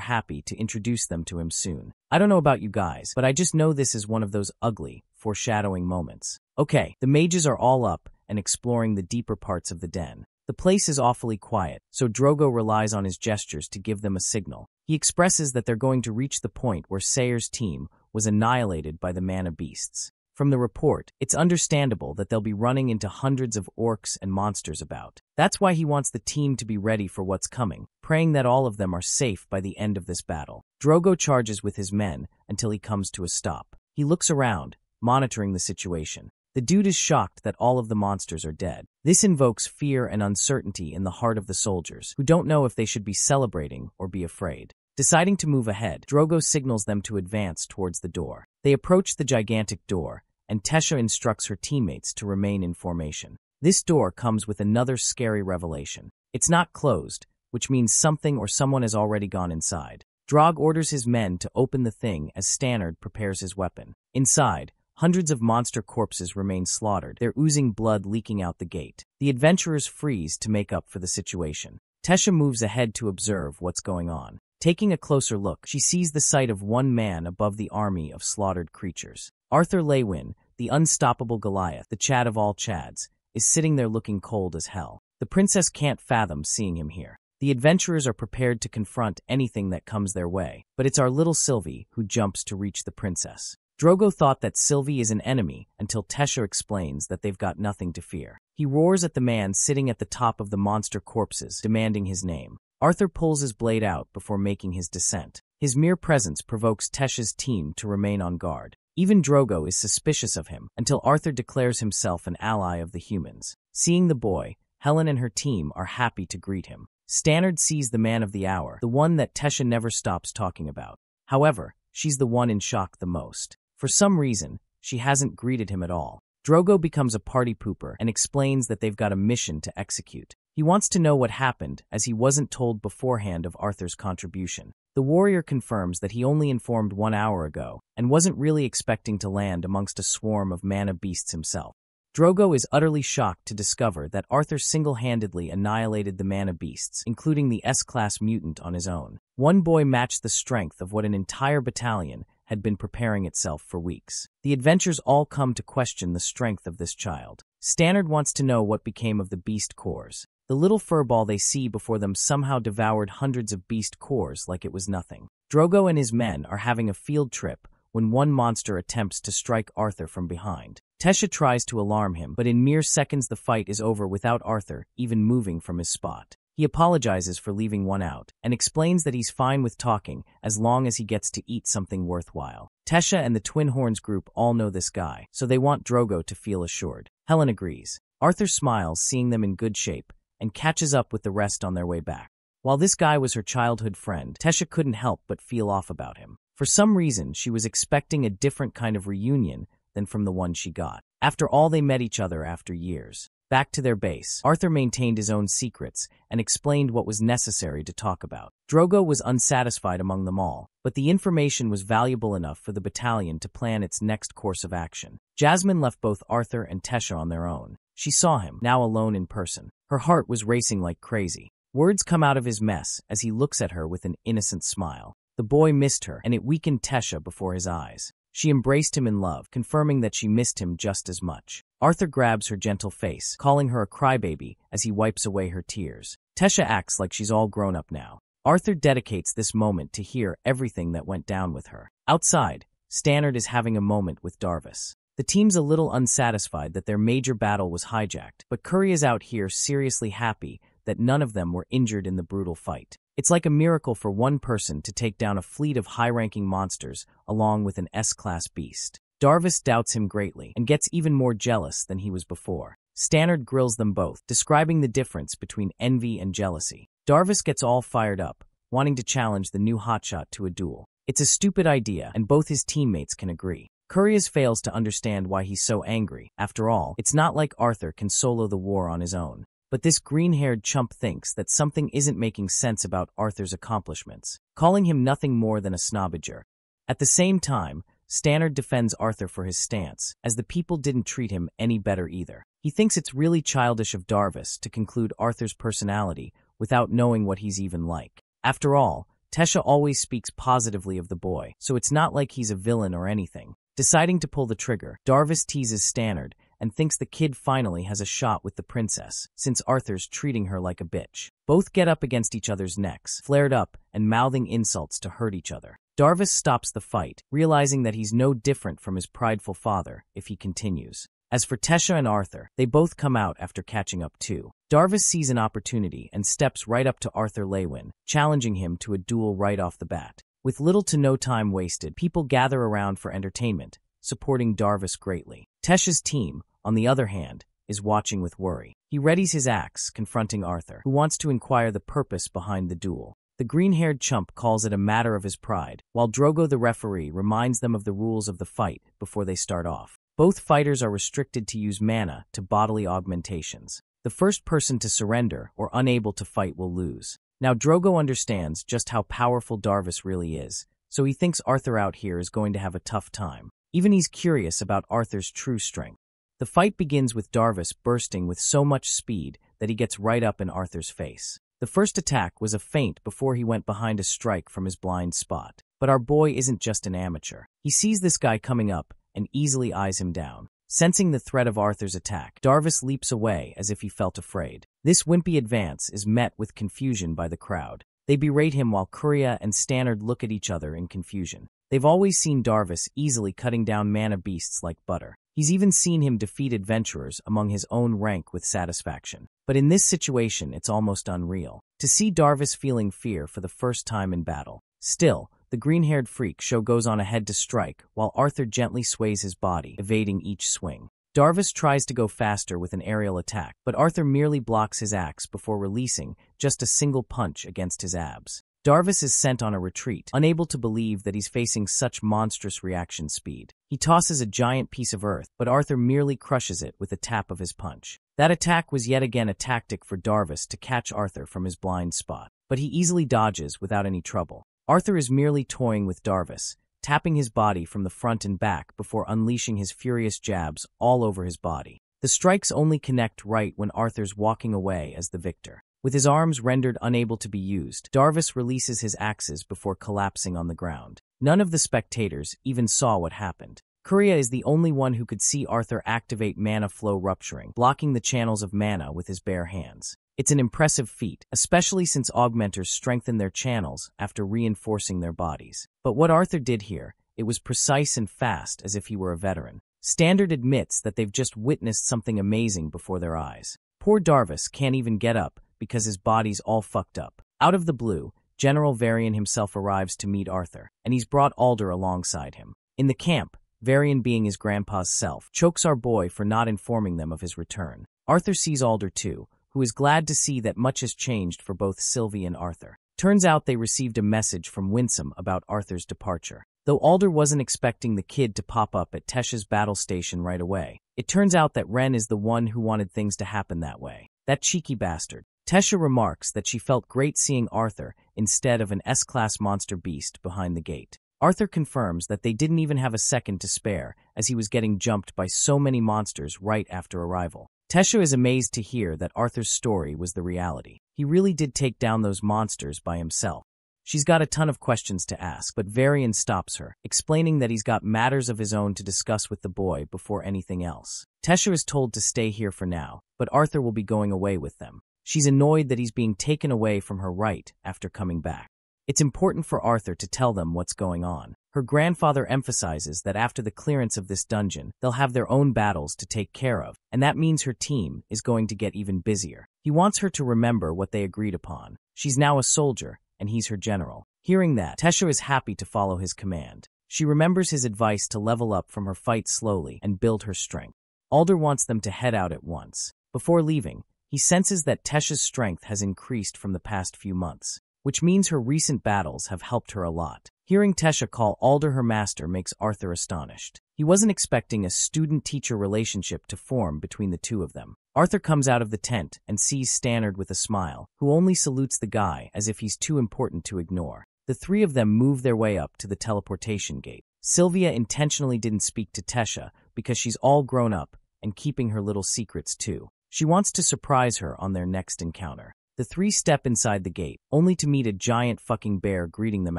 happy to introduce them to him soon. I don't know about you guys, but I just know this is one of those ugly, foreshadowing moments. Okay, the mages are all up and exploring the deeper parts of the den. The place is awfully quiet, so Drogo relies on his gestures to give them a signal. He expresses that they're going to reach the point where Sayer's team was annihilated by the mana beasts. From the report, it's understandable that they'll be running into hundreds of orcs and monsters about. That's why he wants the team to be ready for what's coming, praying that all of them are safe by the end of this battle. Drogo charges with his men until he comes to a stop. He looks around, monitoring the situation. The dude is shocked that all of the monsters are dead. This invokes fear and uncertainty in the heart of the soldiers, who don't know if they should be celebrating or be afraid. Deciding to move ahead, Drogo signals them to advance towards the door. They approach the gigantic door, and Tesha instructs her teammates to remain in formation. This door comes with another scary revelation. It's not closed, which means something or someone has already gone inside. Drog orders his men to open the thing as Stannard prepares his weapon. Inside, hundreds of monster corpses remain slaughtered, their oozing blood leaking out the gate. The adventurers freeze to make up for the situation. Tesha moves ahead to observe what's going on. Taking a closer look, she sees the sight of one man above the army of slaughtered creatures. Arthur Leywin, the unstoppable Goliath, the Chad of all Chads, is sitting there looking cold as hell. The princess can't fathom seeing him here. The adventurers are prepared to confront anything that comes their way, but it's our little Sylvie who jumps to reach the princess. Drogo thought that Sylvie is an enemy until Tesha explains that they've got nothing to fear. He roars at the man sitting at the top of the monster corpses, demanding his name. Arthur pulls his blade out before making his descent. His mere presence provokes Tesha's team to remain on guard. Even Drogo is suspicious of him until Arthur declares himself an ally of the humans. Seeing the boy, Helen and her team are happy to greet him. Stannard sees the man of the hour, the one that Tesha never stops talking about. However, she's the one in shock the most. For some reason, she hasn't greeted him at all. Drogo becomes a party pooper and explains that they've got a mission to execute. He wants to know what happened, as he wasn't told beforehand of Arthur's contribution. The warrior confirms that he only informed 1 hour ago, and wasn't really expecting to land amongst a swarm of mana beasts himself. Drogo is utterly shocked to discover that Arthur single-handedly annihilated the mana beasts, including the S-class mutant on his own. One boy matched the strength of what an entire battalion had been preparing itself for weeks. The adventurers all come to question the strength of this child. Stannard wants to know what became of the beast cores. The little furball they see before them somehow devoured hundreds of beast cores like it was nothing. Drogo and his men are having a field trip when one monster attempts to strike Arthur from behind. Tesha tries to alarm him, but in mere seconds the fight is over without Arthur even moving from his spot. He apologizes for leaving one out, and explains that he's fine with talking as long as he gets to eat something worthwhile. Tesha and the Twin Horns group all know this guy, so they want Drogo to feel assured. Helen agrees. Arthur smiles, seeing them in good shape, and catches up with the rest on their way back. While this guy was her childhood friend, Tesha couldn't help but feel off about him. For some reason, she was expecting a different kind of reunion than from the one she got. After all, they met each other after years. Back to their base, Arthur maintained his own secrets and explained what was necessary to talk about. Drogo was unsatisfied among them all, but the information was valuable enough for the battalion to plan its next course of action. Jasmine left both Arthur and Tesha on their own. She saw him, now alone in person. Her heart was racing like crazy. Words come out of his mess as he looks at her with an innocent smile. The boy missed her, and it weakened Tesha before his eyes. She embraced him in love, confirming that she missed him just as much. Arthur grabs her gentle face, calling her a crybaby as he wipes away her tears. Tesha acts like she's all grown up now. Arthur dedicates this moment to hear everything that went down with her. Outside, Stannard is having a moment with Darvis. The team's a little unsatisfied that their major battle was hijacked, but Curry is out here seriously happy that none of them were injured in the brutal fight. It's like a miracle for one person to take down a fleet of high-ranking monsters along with an S-class beast. Darvis doubts him greatly and gets even more jealous than he was before. Stannard grills them both, describing the difference between envy and jealousy. Darvis gets all fired up, wanting to challenge the new hotshot to a duel. It's a stupid idea, and both his teammates can agree. Courier fails to understand why he's so angry. After all, it's not like Arthur can solo the war on his own. But this green-haired chump thinks that something isn't making sense about Arthur's accomplishments, calling him nothing more than a snobbager. At the same time, Stannard defends Arthur for his stance, as the people didn't treat him any better either. He thinks it's really childish of Darvis to conclude Arthur's personality without knowing what he's even like. After all, Tesha always speaks positively of the boy, so it's not like he's a villain or anything. Deciding to pull the trigger, Darvis teases Stannard and thinks the kid finally has a shot with the princess, since Arthur's treating her like a bitch. Both get up against each other's necks, flared up and mouthing insults to hurt each other. Darvis stops the fight, realizing that he's no different from his prideful father if he continues. As for Tesha and Arthur, they both come out after catching up too. Darvis sees an opportunity and steps right up to Arthur Lewin, challenging him to a duel right off the bat. With little to no time wasted, people gather around for entertainment, supporting Darvis greatly. Tesha's team, on the other hand, is watching with worry. He readies his axe, confronting Arthur, who wants to inquire the purpose behind the duel. The green-haired chump calls it a matter of his pride, while Drogo the referee reminds them of the rules of the fight before they start off. Both fighters are restricted to use mana to bodily augmentations. The first person to surrender or unable to fight will lose. Now Drogo understands just how powerful Darvis really is, so he thinks Arthur out here is going to have a tough time. Even he's curious about Arthur's true strength. The fight begins with Darvis bursting with so much speed that he gets right up in Arthur's face. The first attack was a feint before he went behind a strike from his blind spot. But our boy isn't just an amateur. He sees this guy coming up and easily eyes him down. Sensing the threat of Arthur's attack, Darvis leaps away as if he felt afraid. This wimpy advance is met with confusion by the crowd. They berate him while Courier and Stannard look at each other in confusion. They've always seen Darvis easily cutting down mana beasts like butter. He's even seen him defeat adventurers among his own rank with satisfaction. But in this situation, it's almost unreal to see Darvis feeling fear for the first time in battle. Still, the green-haired freak show goes on ahead to strike, while Arthur gently sways his body, evading each swing. Darvis tries to go faster with an aerial attack, but Arthur merely blocks his axe before releasing just a single punch against his abs. Darvis is sent on a retreat, unable to believe that he's facing such monstrous reaction speed. He tosses a giant piece of earth, but Arthur merely crushes it with a tap of his punch. That attack was yet again a tactic for Darvis to catch Arthur from his blind spot, but he easily dodges without any trouble. Arthur is merely toying with Darvis, tapping his body from the front and back before unleashing his furious jabs all over his body. The strikes only connect right when Arthur's walking away as the victor. With his arms rendered unable to be used, Darvis releases his axes before collapsing on the ground. None of the spectators even saw what happened. Courier is the only one who could see Arthur activate mana flow rupturing, blocking the channels of mana with his bare hands. It's an impressive feat, especially since augmenters strengthen their channels after reinforcing their bodies. But what Arthur did here, it was precise and fast as if he were a veteran. Stannard admits that they've just witnessed something amazing before their eyes. Poor Darvis can't even get up because his body's all fucked up. Out of the blue, General Varian himself arrives to meet Arthur, and he's brought Alder alongside him. In the camp, Varian, being his grandpa's self, chokes our boy for not informing them of his return. Arthur sees Alder too, who is glad to see that much has changed for both Sylvie and Arthur. Turns out they received a message from Winsome about Arthur's departure. Though Alder wasn't expecting the kid to pop up at Tesha's battle station right away, it turns out that Ren is the one who wanted things to happen that way. That cheeky bastard. Tesha remarks that she felt great seeing Arthur instead of an S-class monster beast behind the gate. Arthur confirms that they didn't even have a second to spare, as he was getting jumped by so many monsters right after arrival. Tesha is amazed to hear that Arthur's story was the reality. He really did take down those monsters by himself. She's got a ton of questions to ask, but Varian stops her, explaining that he's got matters of his own to discuss with the boy before anything else. Tesha is told to stay here for now, but Arthur will be going away with them. She's annoyed that he's being taken away from her right after coming back. It's important for Arthur to tell them what's going on. Her grandfather emphasizes that after the clearance of this dungeon, they'll have their own battles to take care of, and that means her team is going to get even busier. He wants her to remember what they agreed upon. She's now a soldier, and he's her general. Hearing that, Tesha is happy to follow his command. She remembers his advice to level up from her fight slowly and build her strength. Alder wants them to head out at once. Before leaving, he senses that Tesha's strength has increased from the past few months. which means her recent battles have helped her a lot. Hearing Tesha call Alder her master makes Arthur astonished. He wasn't expecting a student-teacher relationship to form between the two of them. Arthur comes out of the tent and sees Stannard with a smile, who only salutes the guy as if he's too important to ignore. The three of them move their way up to the teleportation gate. Sylvia intentionally didn't speak to Tesha because she's all grown up and keeping her little secrets too. She wants to surprise her on their next encounter. The three step inside the gate, only to meet a giant fucking bear greeting them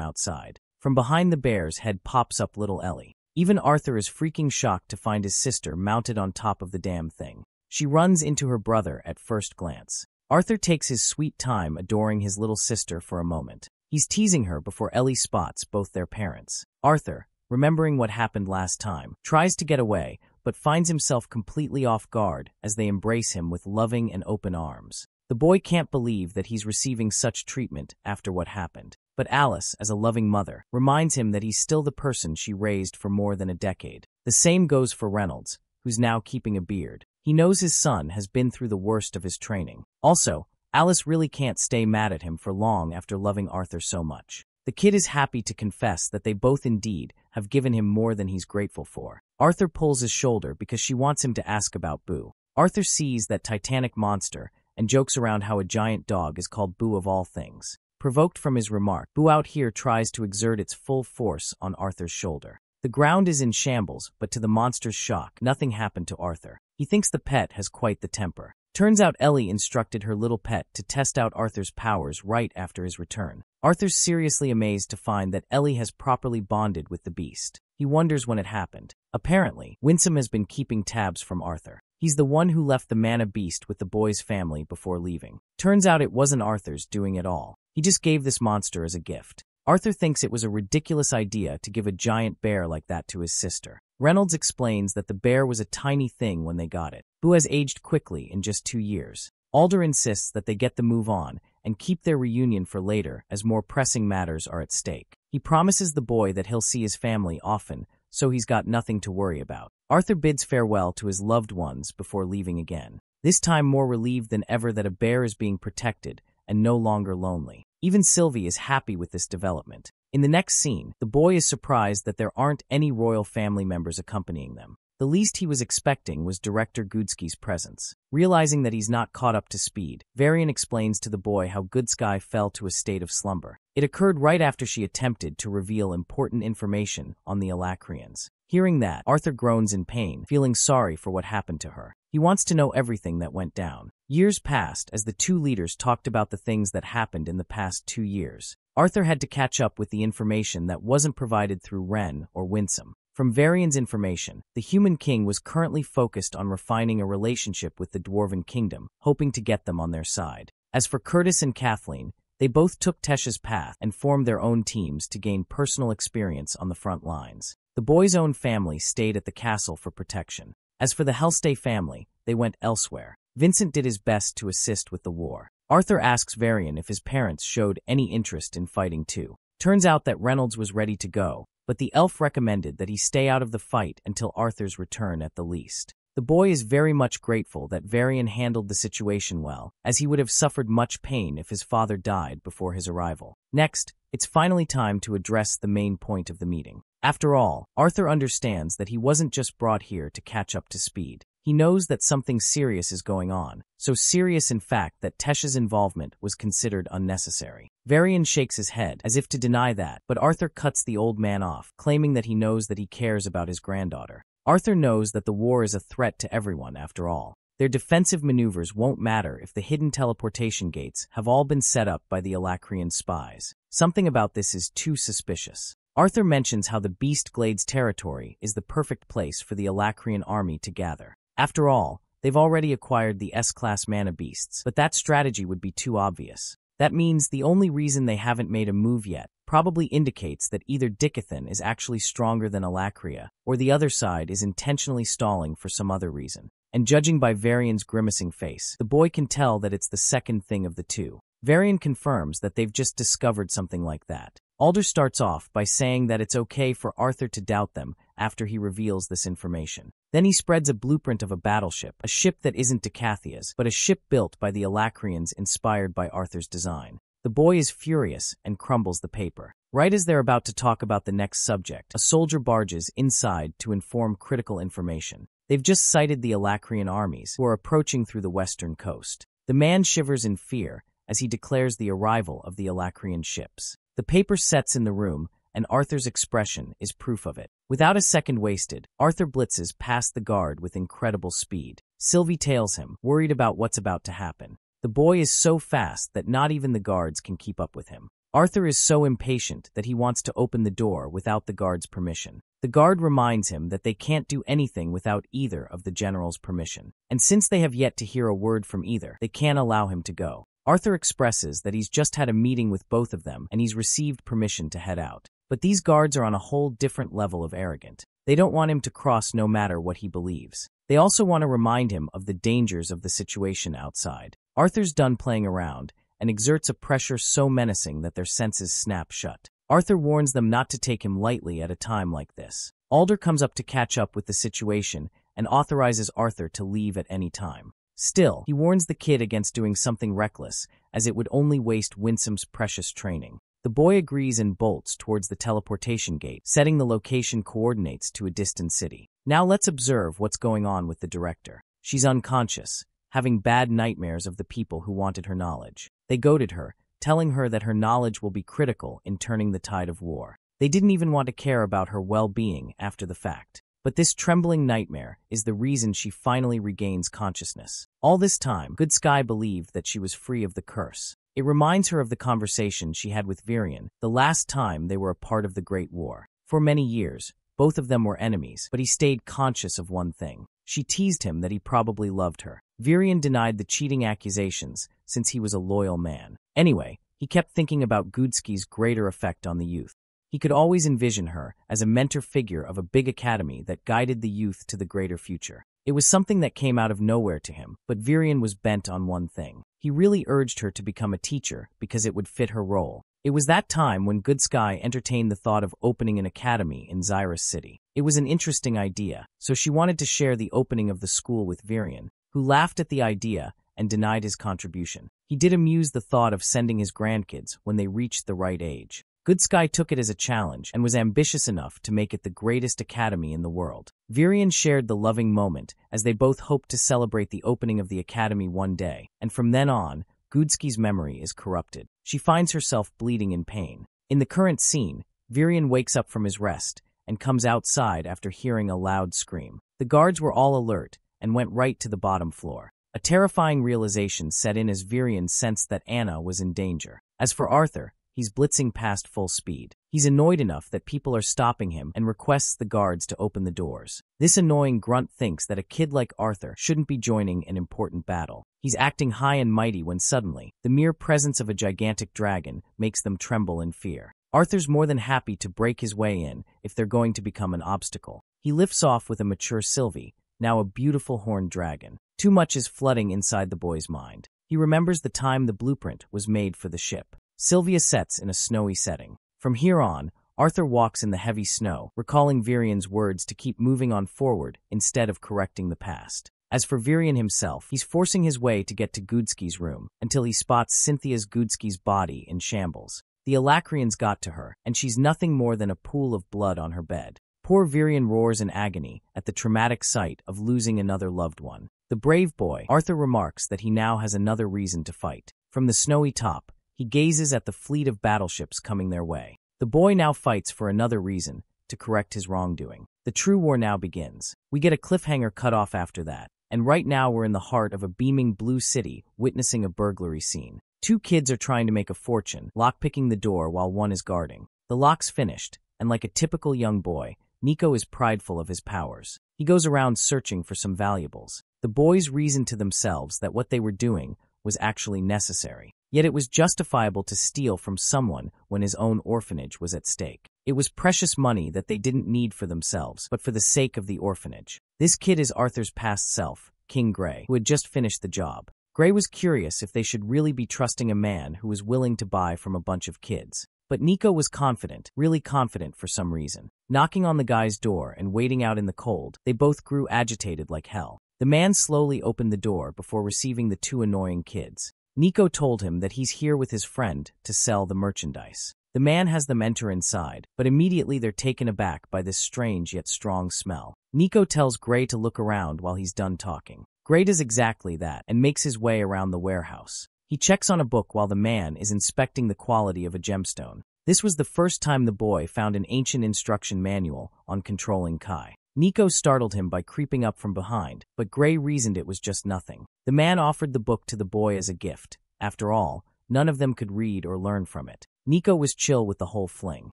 outside. From behind the bear's head pops up little Ellie. Even Arthur is freaking shocked to find his sister mounted on top of the damn thing. She runs into her brother at first glance. Arthur takes his sweet time adoring his little sister for a moment. He's teasing her before Ellie spots both their parents. Arthur, remembering what happened last time, tries to get away, but finds himself completely off guard as they embrace him with loving and open arms. The boy can't believe that he's receiving such treatment after what happened. But Alice, as a loving mother, reminds him that he's still the person she raised for more than a decade. The same goes for Reynolds, who's now keeping a beard. He knows his son has been through the worst of his training. Also, Alice really can't stay mad at him for long after loving Arthur so much. The kid is happy to confess that they both indeed have given him more than he's grateful for. Arthur pulls his shoulder because she wants him to ask about Boo. Arthur sees that titanic monster and jokes around how a giant dog is called Boo of all things. Provoked from his remark, Boo out here tries to exert its full force on Arthur's shoulder. The ground is in shambles, but to the monster's shock, nothing happened to Arthur. He thinks the pet has quite the temper. Turns out Ellie instructed her little pet to test out Arthur's powers right after his return. Arthur's seriously amazed to find that Ellie has properly bonded with the beast. He wonders when it happened. Apparently, Winsome has been keeping tabs from Arthur. He's the one who left the mana beast with the boy's family before leaving. Turns out it wasn't Arthur's doing at all. He just gave this monster as a gift. Arthur thinks it was a ridiculous idea to give a giant bear like that to his sister. Reynolds explains that the bear was a tiny thing when they got it. Boo has aged quickly in just 2 years. Alder insists that they get the move on and keep their reunion for later as more pressing matters are at stake. He promises the boy that he'll see his family often, so he's got nothing to worry about. Arthur bids farewell to his loved ones before leaving again, this time more relieved than ever that a bear is being protected and no longer lonely. Even Sylvie is happy with this development. In the next scene, the boy is surprised that there aren't any royal family members accompanying them. The least he was expecting was Director Goodsky's presence. Realizing that he's not caught up to speed, Varian explains to the boy how Goodsky fell to a state of slumber. It occurred right after she attempted to reveal important information on the Alacrians. Hearing that, Arthur groans in pain, feeling sorry for what happened to her. He wants to know everything that went down. Years passed as the two leaders talked about the things that happened in the past 2 years. Arthur had to catch up with the information that wasn't provided through Wren or Winsome. From Varian's information, the Human King was currently focused on refining a relationship with the Dwarven Kingdom, hoping to get them on their side. As for Curtis and Kathleen, they both took Tesha's path and formed their own teams to gain personal experience on the front lines. The boy's own family stayed at the castle for protection. As for the Hellstay family, they went elsewhere. Vincent did his best to assist with the war. Arthur asks Varian if his parents showed any interest in fighting too. Turns out that Reynolds was ready to go, but the elf recommended that he stay out of the fight until Arthur's return at the least. The boy is very much grateful that Varian handled the situation well, as he would have suffered much pain if his father died before his arrival. Next, it's finally time to address the main point of the meeting. After all, Arthur understands that he wasn't just brought here to catch up to speed. He knows that something serious is going on, so serious in fact that Tesha's involvement was considered unnecessary. Varian shakes his head, as if to deny that, but Arthur cuts the old man off, claiming that he knows that he cares about his granddaughter. Arthur knows that the war is a threat to everyone after all. Their defensive maneuvers won't matter if the hidden teleportation gates have all been set up by the Alacrian spies. Something about this is too suspicious. Arthur mentions how the Beast Glades territory is the perfect place for the Alacrian army to gather. After all, they've already acquired the S-class mana beasts, but that strategy would be too obvious. That means the only reason they haven't made a move yet probably indicates that either Dicathan is actually stronger than Alacria, or the other side is intentionally stalling for some other reason. And judging by Varian's grimacing face, the boy can tell that it's the second thing of the two. Varian confirms that they've just discovered something like that. Alder starts off by saying that it's okay for Arthur to doubt them after he reveals this information. Then he spreads a blueprint of a battleship, a ship that isn't Decathia's, but a ship built by the Alacrians inspired by Arthur's design. The boy is furious and crumbles the paper. Right as they're about to talk about the next subject, a soldier barges inside to inform critical information. They've just sighted the Alacrian armies, who are approaching through the western coast. The man shivers in fear as he declares the arrival of the Alacrian ships. The paper sets in the room, and Arthur's expression is proof of it. Without a second wasted, Arthur blitzes past the guard with incredible speed. Sylvie tails him, worried about what's about to happen. The boy is so fast that not even the guards can keep up with him. Arthur is so impatient that he wants to open the door without the guard's permission. The guard reminds him that they can't do anything without either of the general's permission. And since they have yet to hear a word from either, they can't allow him to go. Arthur expresses that he's just had a meeting with both of them and he's received permission to head out. But these guards are on a whole different level of arrogant. They don't want him to cross no matter what he believes. They also want to remind him of the dangers of the situation outside. Arthur's done playing around and exerts a pressure so menacing that their senses snap shut. Arthur warns them not to take him lightly at a time like this. Alder comes up to catch up with the situation and authorizes Arthur to leave at any time. Still, he warns the kid against doing something reckless, as it would only waste Winsome's precious training. The boy agrees and bolts towards the teleportation gate, setting the location coordinates to a distant city. Now let's observe what's going on with the director. She's unconscious, having bad nightmares of the people who wanted her knowledge. They goaded her, telling her that her knowledge will be critical in turning the tide of war. They didn't even want to care about her well-being after the fact. But this trembling nightmare is the reason she finally regains consciousness. All this time, Good Sky believed that she was free of the curse. It reminds her of the conversation she had with Virion, the last time they were a part of the Great War. For many years, both of them were enemies, but he stayed conscious of one thing. She teased him that he probably loved her. Virion denied the cheating accusations, since he was a loyal man. Anyway, he kept thinking about Gudsky's greater effect on the youth. He could always envision her as a mentor figure of a big academy that guided the youth to the greater future. It was something that came out of nowhere to him, but Virion was bent on one thing. He really urged her to become a teacher because it would fit her role. It was that time when Good Sky entertained the thought of opening an academy in Xyrus City. It was an interesting idea, so she wanted to share the opening of the school with Virion, who laughed at the idea and denied his contribution. He did amuse the thought of sending his grandkids when they reached the right age. Good Sky took it as a challenge and was ambitious enough to make it the greatest academy in the world. Virion shared the loving moment as they both hoped to celebrate the opening of the academy one day, and from then on, Gudsky's memory is corrupted. She finds herself bleeding in pain. In the current scene, Virion wakes up from his rest and comes outside after hearing a loud scream. The guards were all alert and went right to the bottom floor. A terrifying realization set in as Virion sensed that Anna was in danger. As for Arthur, he's blitzing past full speed. He's annoyed enough that people are stopping him and requests the guards to open the doors. This annoying grunt thinks that a kid like Arthur shouldn't be joining an important battle. He's acting high and mighty when suddenly, the mere presence of a gigantic dragon makes them tremble in fear. Arthur's more than happy to break his way in if they're going to become an obstacle. He lifts off with a mature Sylvie, now a beautiful horned dragon. Too much is flooding inside the boy's mind. He remembers the time the blueprint was made for the ship. Sylvia sets in a snowy setting. From here on, Arthur walks in the heavy snow, recalling Virion's words to keep moving on forward instead of correcting the past. As for Virion himself, he's forcing his way to get to Gudsky's room until he spots Cynthia's Gudsky's body in shambles. The Alacrians got to her, and she's nothing more than a pool of blood on her bed. Poor Virion roars in agony at the traumatic sight of losing another loved one. The brave boy, Arthur, remarks that he now has another reason to fight. From the snowy top, he gazes at the fleet of battleships coming their way. The boy now fights for another reason, to correct his wrongdoing. The true war now begins. We get a cliffhanger cut off after that, and right now we're in the heart of a beaming blue city, witnessing a burglary scene. Two kids are trying to make a fortune, lockpicking the door while one is guarding. The lock's finished, and like a typical young boy, Nico is prideful of his powers. He goes around searching for some valuables. The boys reason to themselves that what they were doing was actually necessary. Yet it was justifiable to steal from someone when his own orphanage was at stake. It was precious money that they didn't need for themselves, but for the sake of the orphanage. This kid is Arthur's past self, King Gray, who had just finished the job. Gray was curious if they should really be trusting a man who was willing to buy from a bunch of kids. But Nico was confident, really confident for some reason. Knocking on the guy's door and waiting out in the cold, they both grew agitated like hell. The man slowly opened the door before receiving the two annoying kids. Nico told him that he's here with his friend to sell the merchandise. The man has them enter inside, but immediately they're taken aback by this strange yet strong smell. Nico tells Gray to look around while he's done talking. Gray does exactly that and makes his way around the warehouse. He checks on a book while the man is inspecting the quality of a gemstone. This was the first time the boy found an ancient instruction manual on controlling Kai. Nico startled him by creeping up from behind, but Gray reasoned it was just nothing. The man offered the book to the boy as a gift. After all, none of them could read or learn from it. Nico was chill with the whole fling.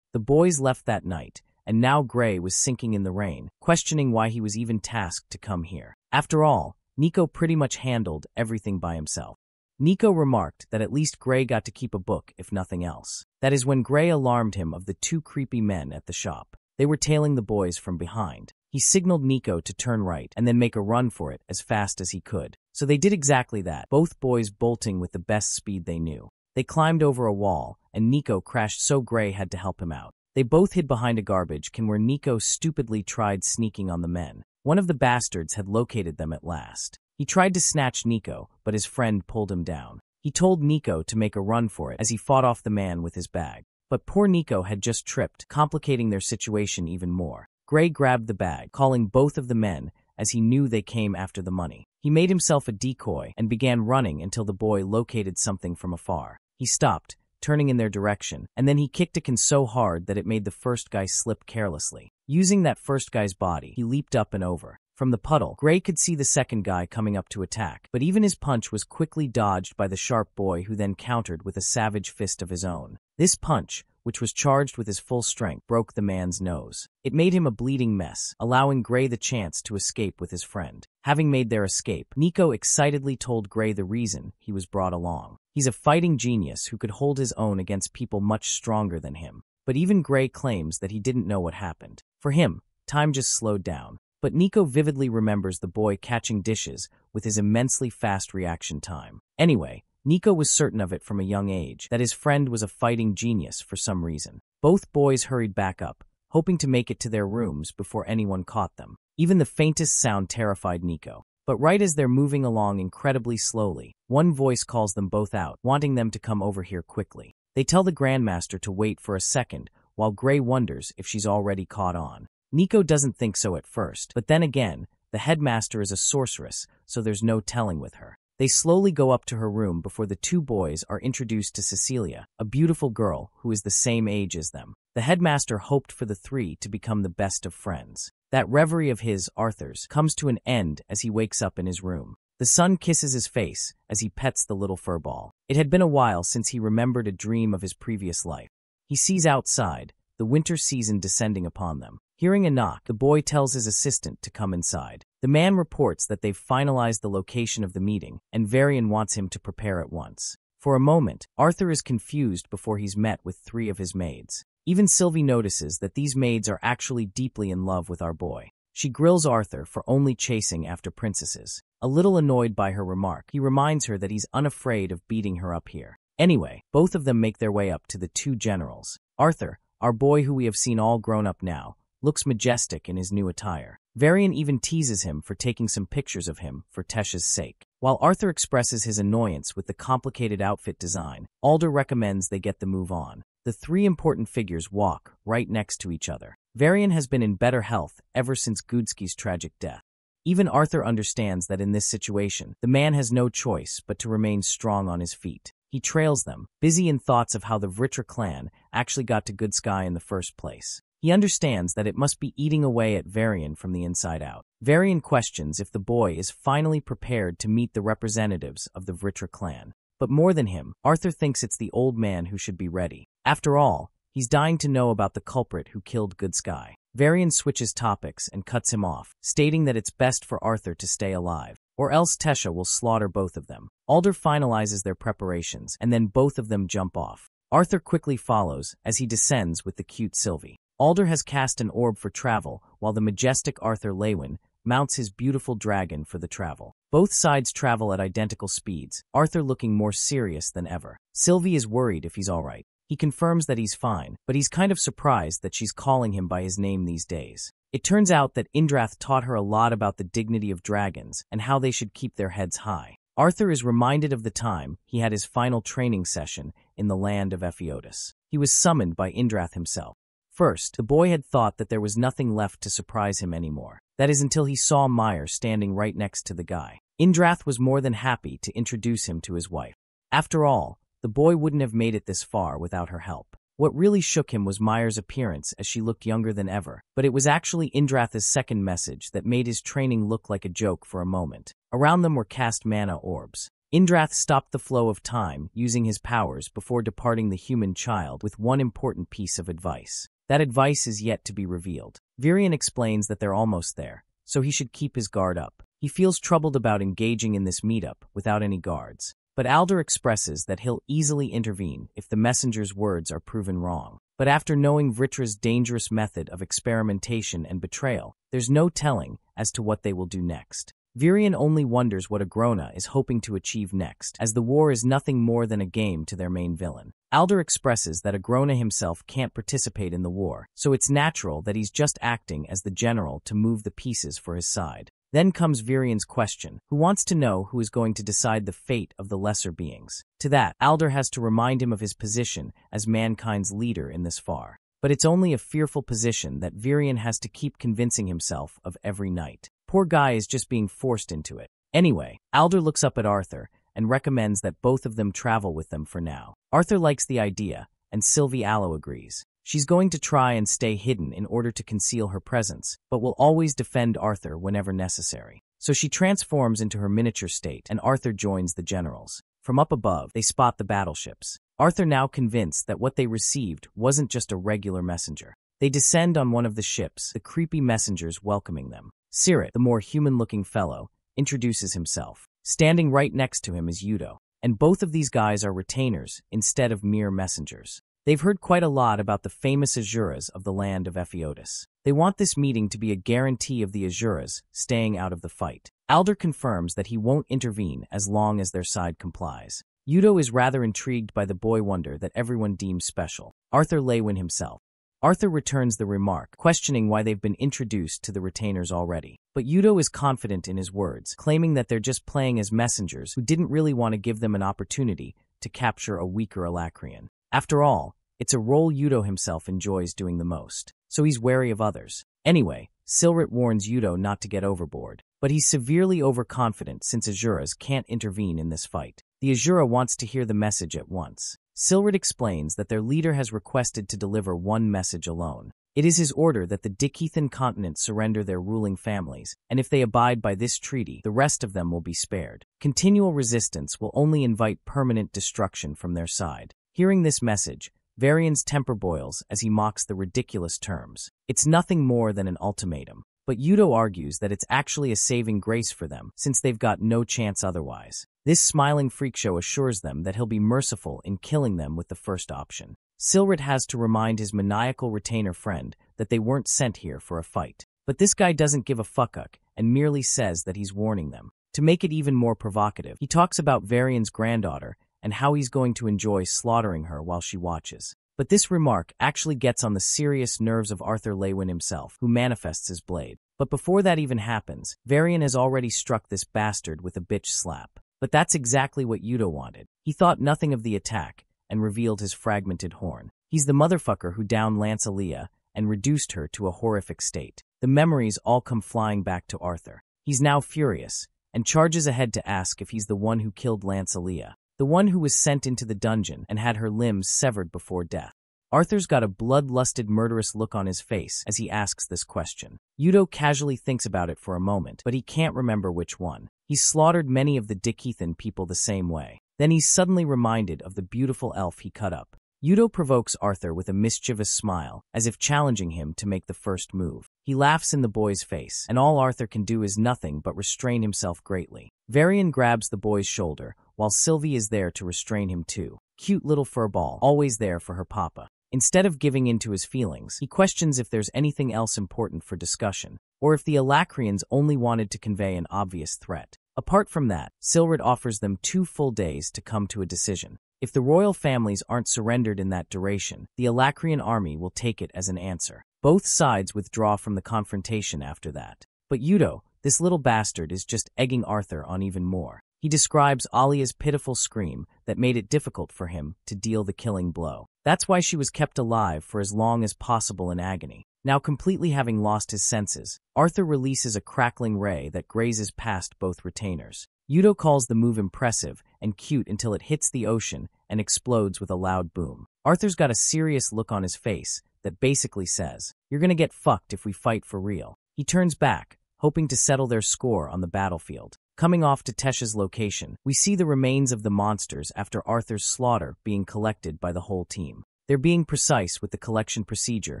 The boys left that night, and now Gray was sinking in the rain, questioning why he was even tasked to come here. After all, Nico pretty much handled everything by himself. Nico remarked that at least Gray got to keep a book, if nothing else. That is when Gray alarmed him of the two creepy men at the shop. They were tailing the boys from behind. He signaled Nico to turn right and then make a run for it as fast as he could. So they did exactly that, both boys bolting with the best speed they knew. They climbed over a wall, and Nico crashed so Gray had to help him out. They both hid behind a garbage can where Nico stupidly tried sneaking on the men. One of the bastards had located them at last. He tried to snatch Nico, but his friend pulled him down. He told Nico to make a run for it as he fought off the man with his bag. But poor Nico had just tripped, complicating their situation even more. Gray grabbed the bag, calling both of the men, as he knew they came after the money. He made himself a decoy and began running until the boy located something from afar. He stopped, turning in their direction, and then he kicked a can so hard that it made the first guy slip carelessly. Using that first guy's body, he leaped up and over. From the puddle, Gray could see the second guy coming up to attack, but even his punch was quickly dodged by the sharp boy who then countered with a savage fist of his own. This punch, which was charged with his full strength, broke the man's nose. It made him a bleeding mess, allowing Gray the chance to escape with his friend. Having made their escape, Nico excitedly told Gray the reason he was brought along. He's a fighting genius who could hold his own against people much stronger than him. But even Gray claims that he didn't know what happened. For him, time just slowed down. But Nico vividly remembers the boy catching dishes with his immensely fast reaction time. Anyway, Nico was certain of it from a young age, that his friend was a fighting genius for some reason. Both boys hurried back up, hoping to make it to their rooms before anyone caught them. Even the faintest sound terrified Nico. But right as they're moving along incredibly slowly, one voice calls them both out, wanting them to come over here quickly. They tell the Grandmaster to wait for a second, while Gray wonders if she's already caught on. Nico doesn't think so at first, but then again, the headmaster is a sorceress, so there's no telling with her. They slowly go up to her room before the two boys are introduced to Cecilia, a beautiful girl who is the same age as them. The headmaster hoped for the three to become the best of friends. That reverie of his, Arthur's, comes to an end as he wakes up in his room. The sun kisses his face as he pets the little fur ball. It had been a while since he remembered a dream of his previous life. He sees outside, the winter season descending upon them. Hearing a knock, the boy tells his assistant to come inside. The man reports that they've finalized the location of the meeting, and Varian wants him to prepare at once. For a moment, Arthur is confused before he's met with three of his maids. Even Sylvie notices that these maids are actually deeply in love with our boy. She grills Arthur for only chasing after princesses. A little annoyed by her remark, he reminds her that he's unafraid of beating her up here. Anyway, both of them make their way up to the two generals. Arthur, our boy who we have seen all grown up now, looks majestic in his new attire. Varian even teases him for taking some pictures of him for Tesh's sake. While Arthur expresses his annoyance with the complicated outfit design, Alder recommends they get the move on. The three important figures walk right next to each other. Varian has been in better health ever since Gudski's tragic death. Even Arthur understands that in this situation, the man has no choice but to remain strong on his feet. He trails them, busy in thoughts of how the Vritra clan actually got to Gudsky in the first place. He understands that it must be eating away at Varian from the inside out. Varian questions if the boy is finally prepared to meet the representatives of the Vritra clan. But more than him, Arthur thinks it's the old man who should be ready. After all, he's dying to know about the culprit who killed Gudsky. Varian switches topics and cuts him off, stating that it's best for Arthur to stay alive, or else Tesha will slaughter both of them. Alder finalizes their preparations, and then both of them jump off. Arthur quickly follows as he descends with the cute Sylvie. Alder has cast an orb for travel, while the majestic Arthur Lewin mounts his beautiful dragon for the travel. Both sides travel at identical speeds, Arthur looking more serious than ever. Sylvie is worried if he's alright. He confirms that he's fine, but he's kind of surprised that she's calling him by his name these days. It turns out that Indrath taught her a lot about the dignity of dragons and how they should keep their heads high. Arthur is reminded of the time he had his final training session in the land of Ephiodus. He was summoned by Indrath himself. First, the boy had thought that there was nothing left to surprise him anymore. That is until he saw Meyer standing right next to the guy. Indrath was more than happy to introduce him to his wife. After all, the boy wouldn't have made it this far without her help. What really shook him was Meyer's appearance, as she looked younger than ever. But it was actually Indrath's second message that made his training look like a joke for a moment. Around them were cast mana orbs. Indrath stopped the flow of time, using his powers before departing the human child with one important piece of advice. That advice is yet to be revealed. Virion explains that they're almost there, so he should keep his guard up. He feels troubled about engaging in this meetup without any guards. But Alder expresses that he'll easily intervene if the messenger's words are proven wrong. But after knowing Vritra's dangerous method of experimentation and betrayal, there's no telling as to what they will do next. Virion only wonders what Agrona is hoping to achieve next, as the war is nothing more than a game to their main villain. Alder expresses that Agrona himself can't participate in the war, so it's natural that he's just acting as the general to move the pieces for his side. Then comes Virion's question, who wants to know who is going to decide the fate of the lesser beings. To that, Alder has to remind him of his position as mankind's leader in this far. But it's only a fearful position that Virion has to keep convincing himself of every night. Poor guy is just being forced into it. Anyway, Alder looks up at Arthur and recommends that both of them travel with them for now. Arthur likes the idea, and Sylvie Allo agrees. She's going to try and stay hidden in order to conceal her presence, but will always defend Arthur whenever necessary. So she transforms into her miniature state, and Arthur joins the generals. From up above, they spot the battleships. Arthur now convinced that what they received wasn't just a regular messenger. They descend on one of the ships, the creepy messengers welcoming them. Sirit, the more human-looking fellow, introduces himself. Standing right next to him is Yudo, and both of these guys are retainers instead of mere messengers. They've heard quite a lot about the famous Azuras of the land of Ephiodus. They want this meeting to be a guarantee of the Azuras staying out of the fight. Alder confirms that he won't intervene as long as their side complies. Yudo is rather intrigued by the boy wonder that everyone deems special. Arthur Leywin himself. Arthur returns the remark, questioning why they've been introduced to the retainers already. But Yudo is confident in his words, claiming that they're just playing as messengers who didn't really want to give them an opportunity to capture a weaker Alacrian. After all, it's a role Yudo himself enjoys doing the most, so he's wary of others. Anyway, Silrit warns Yudo not to get overboard, but he's severely overconfident since Azuras can't intervene in this fight. The Azura wants to hear the message at once. Silrit explains that their leader has requested to deliver one message alone. It is his order that the Dikethan continent surrender their ruling families, and if they abide by this treaty, the rest of them will be spared. Continual resistance will only invite permanent destruction from their side. Hearing this message, Varion's temper boils as he mocks the ridiculous terms. It's nothing more than an ultimatum. But Yudo argues that it's actually a saving grace for them, since they've got no chance otherwise. This smiling freakshow assures them that he'll be merciful in killing them with the first option. Silrit has to remind his maniacal retainer friend that they weren't sent here for a fight. But this guy doesn't give a fuck and merely says that he's warning them. To make it even more provocative, he talks about Varion's granddaughter and how he's going to enjoy slaughtering her while she watches. But this remark actually gets on the serious nerves of Arthur Leywin himself, who manifests his blade. But before that even happens, Varian has already struck this bastard with a bitch slap. But that's exactly what Yudo wanted. He thought nothing of the attack and revealed his fragmented horn. He's the motherfucker who downed Lancelia and reduced her to a horrific state. The memories all come flying back to Arthur. He's now furious and charges ahead to ask if he's the one who killed Lancelia, the one who was sent into the dungeon and had her limbs severed before death. Arthur's got a bloodlusted murderous look on his face as he asks this question. Yudo casually thinks about it for a moment, but he can't remember which one. He's slaughtered many of the Dikethan people the same way. Then he's suddenly reminded of the beautiful elf he cut up. Yudo provokes Arthur with a mischievous smile, as if challenging him to make the first move. He laughs in the boy's face, and all Arthur can do is nothing but restrain himself greatly. Varian grabs the boy's shoulder, while Sylvie is there to restrain him too. Cute little furball, always there for her papa. Instead of giving in to his feelings, he questions if there's anything else important for discussion, or if the Alacrians only wanted to convey an obvious threat. Apart from that, Silrit offers them 2 full days to come to a decision. If the royal families aren't surrendered in that duration, the Alacrian army will take it as an answer. Both sides withdraw from the confrontation after that. But Yudo, this little bastard, is just egging Arthur on even more. He describes Alia's pitiful scream that made it difficult for him to deal the killing blow. That's why she was kept alive for as long as possible in agony. Now completely having lost his senses, Arthur releases a crackling ray that grazes past both retainers. Yudo calls the move impressive and cute until it hits the ocean and explodes with a loud boom. Arthur's got a serious look on his face that basically says, "You're gonna get fucked if we fight for real." He turns back, hoping to settle their score on the battlefield. Coming off to Tesha's location, we see the remains of the monsters after Arthur's slaughter being collected by the whole team. They're being precise with the collection procedure,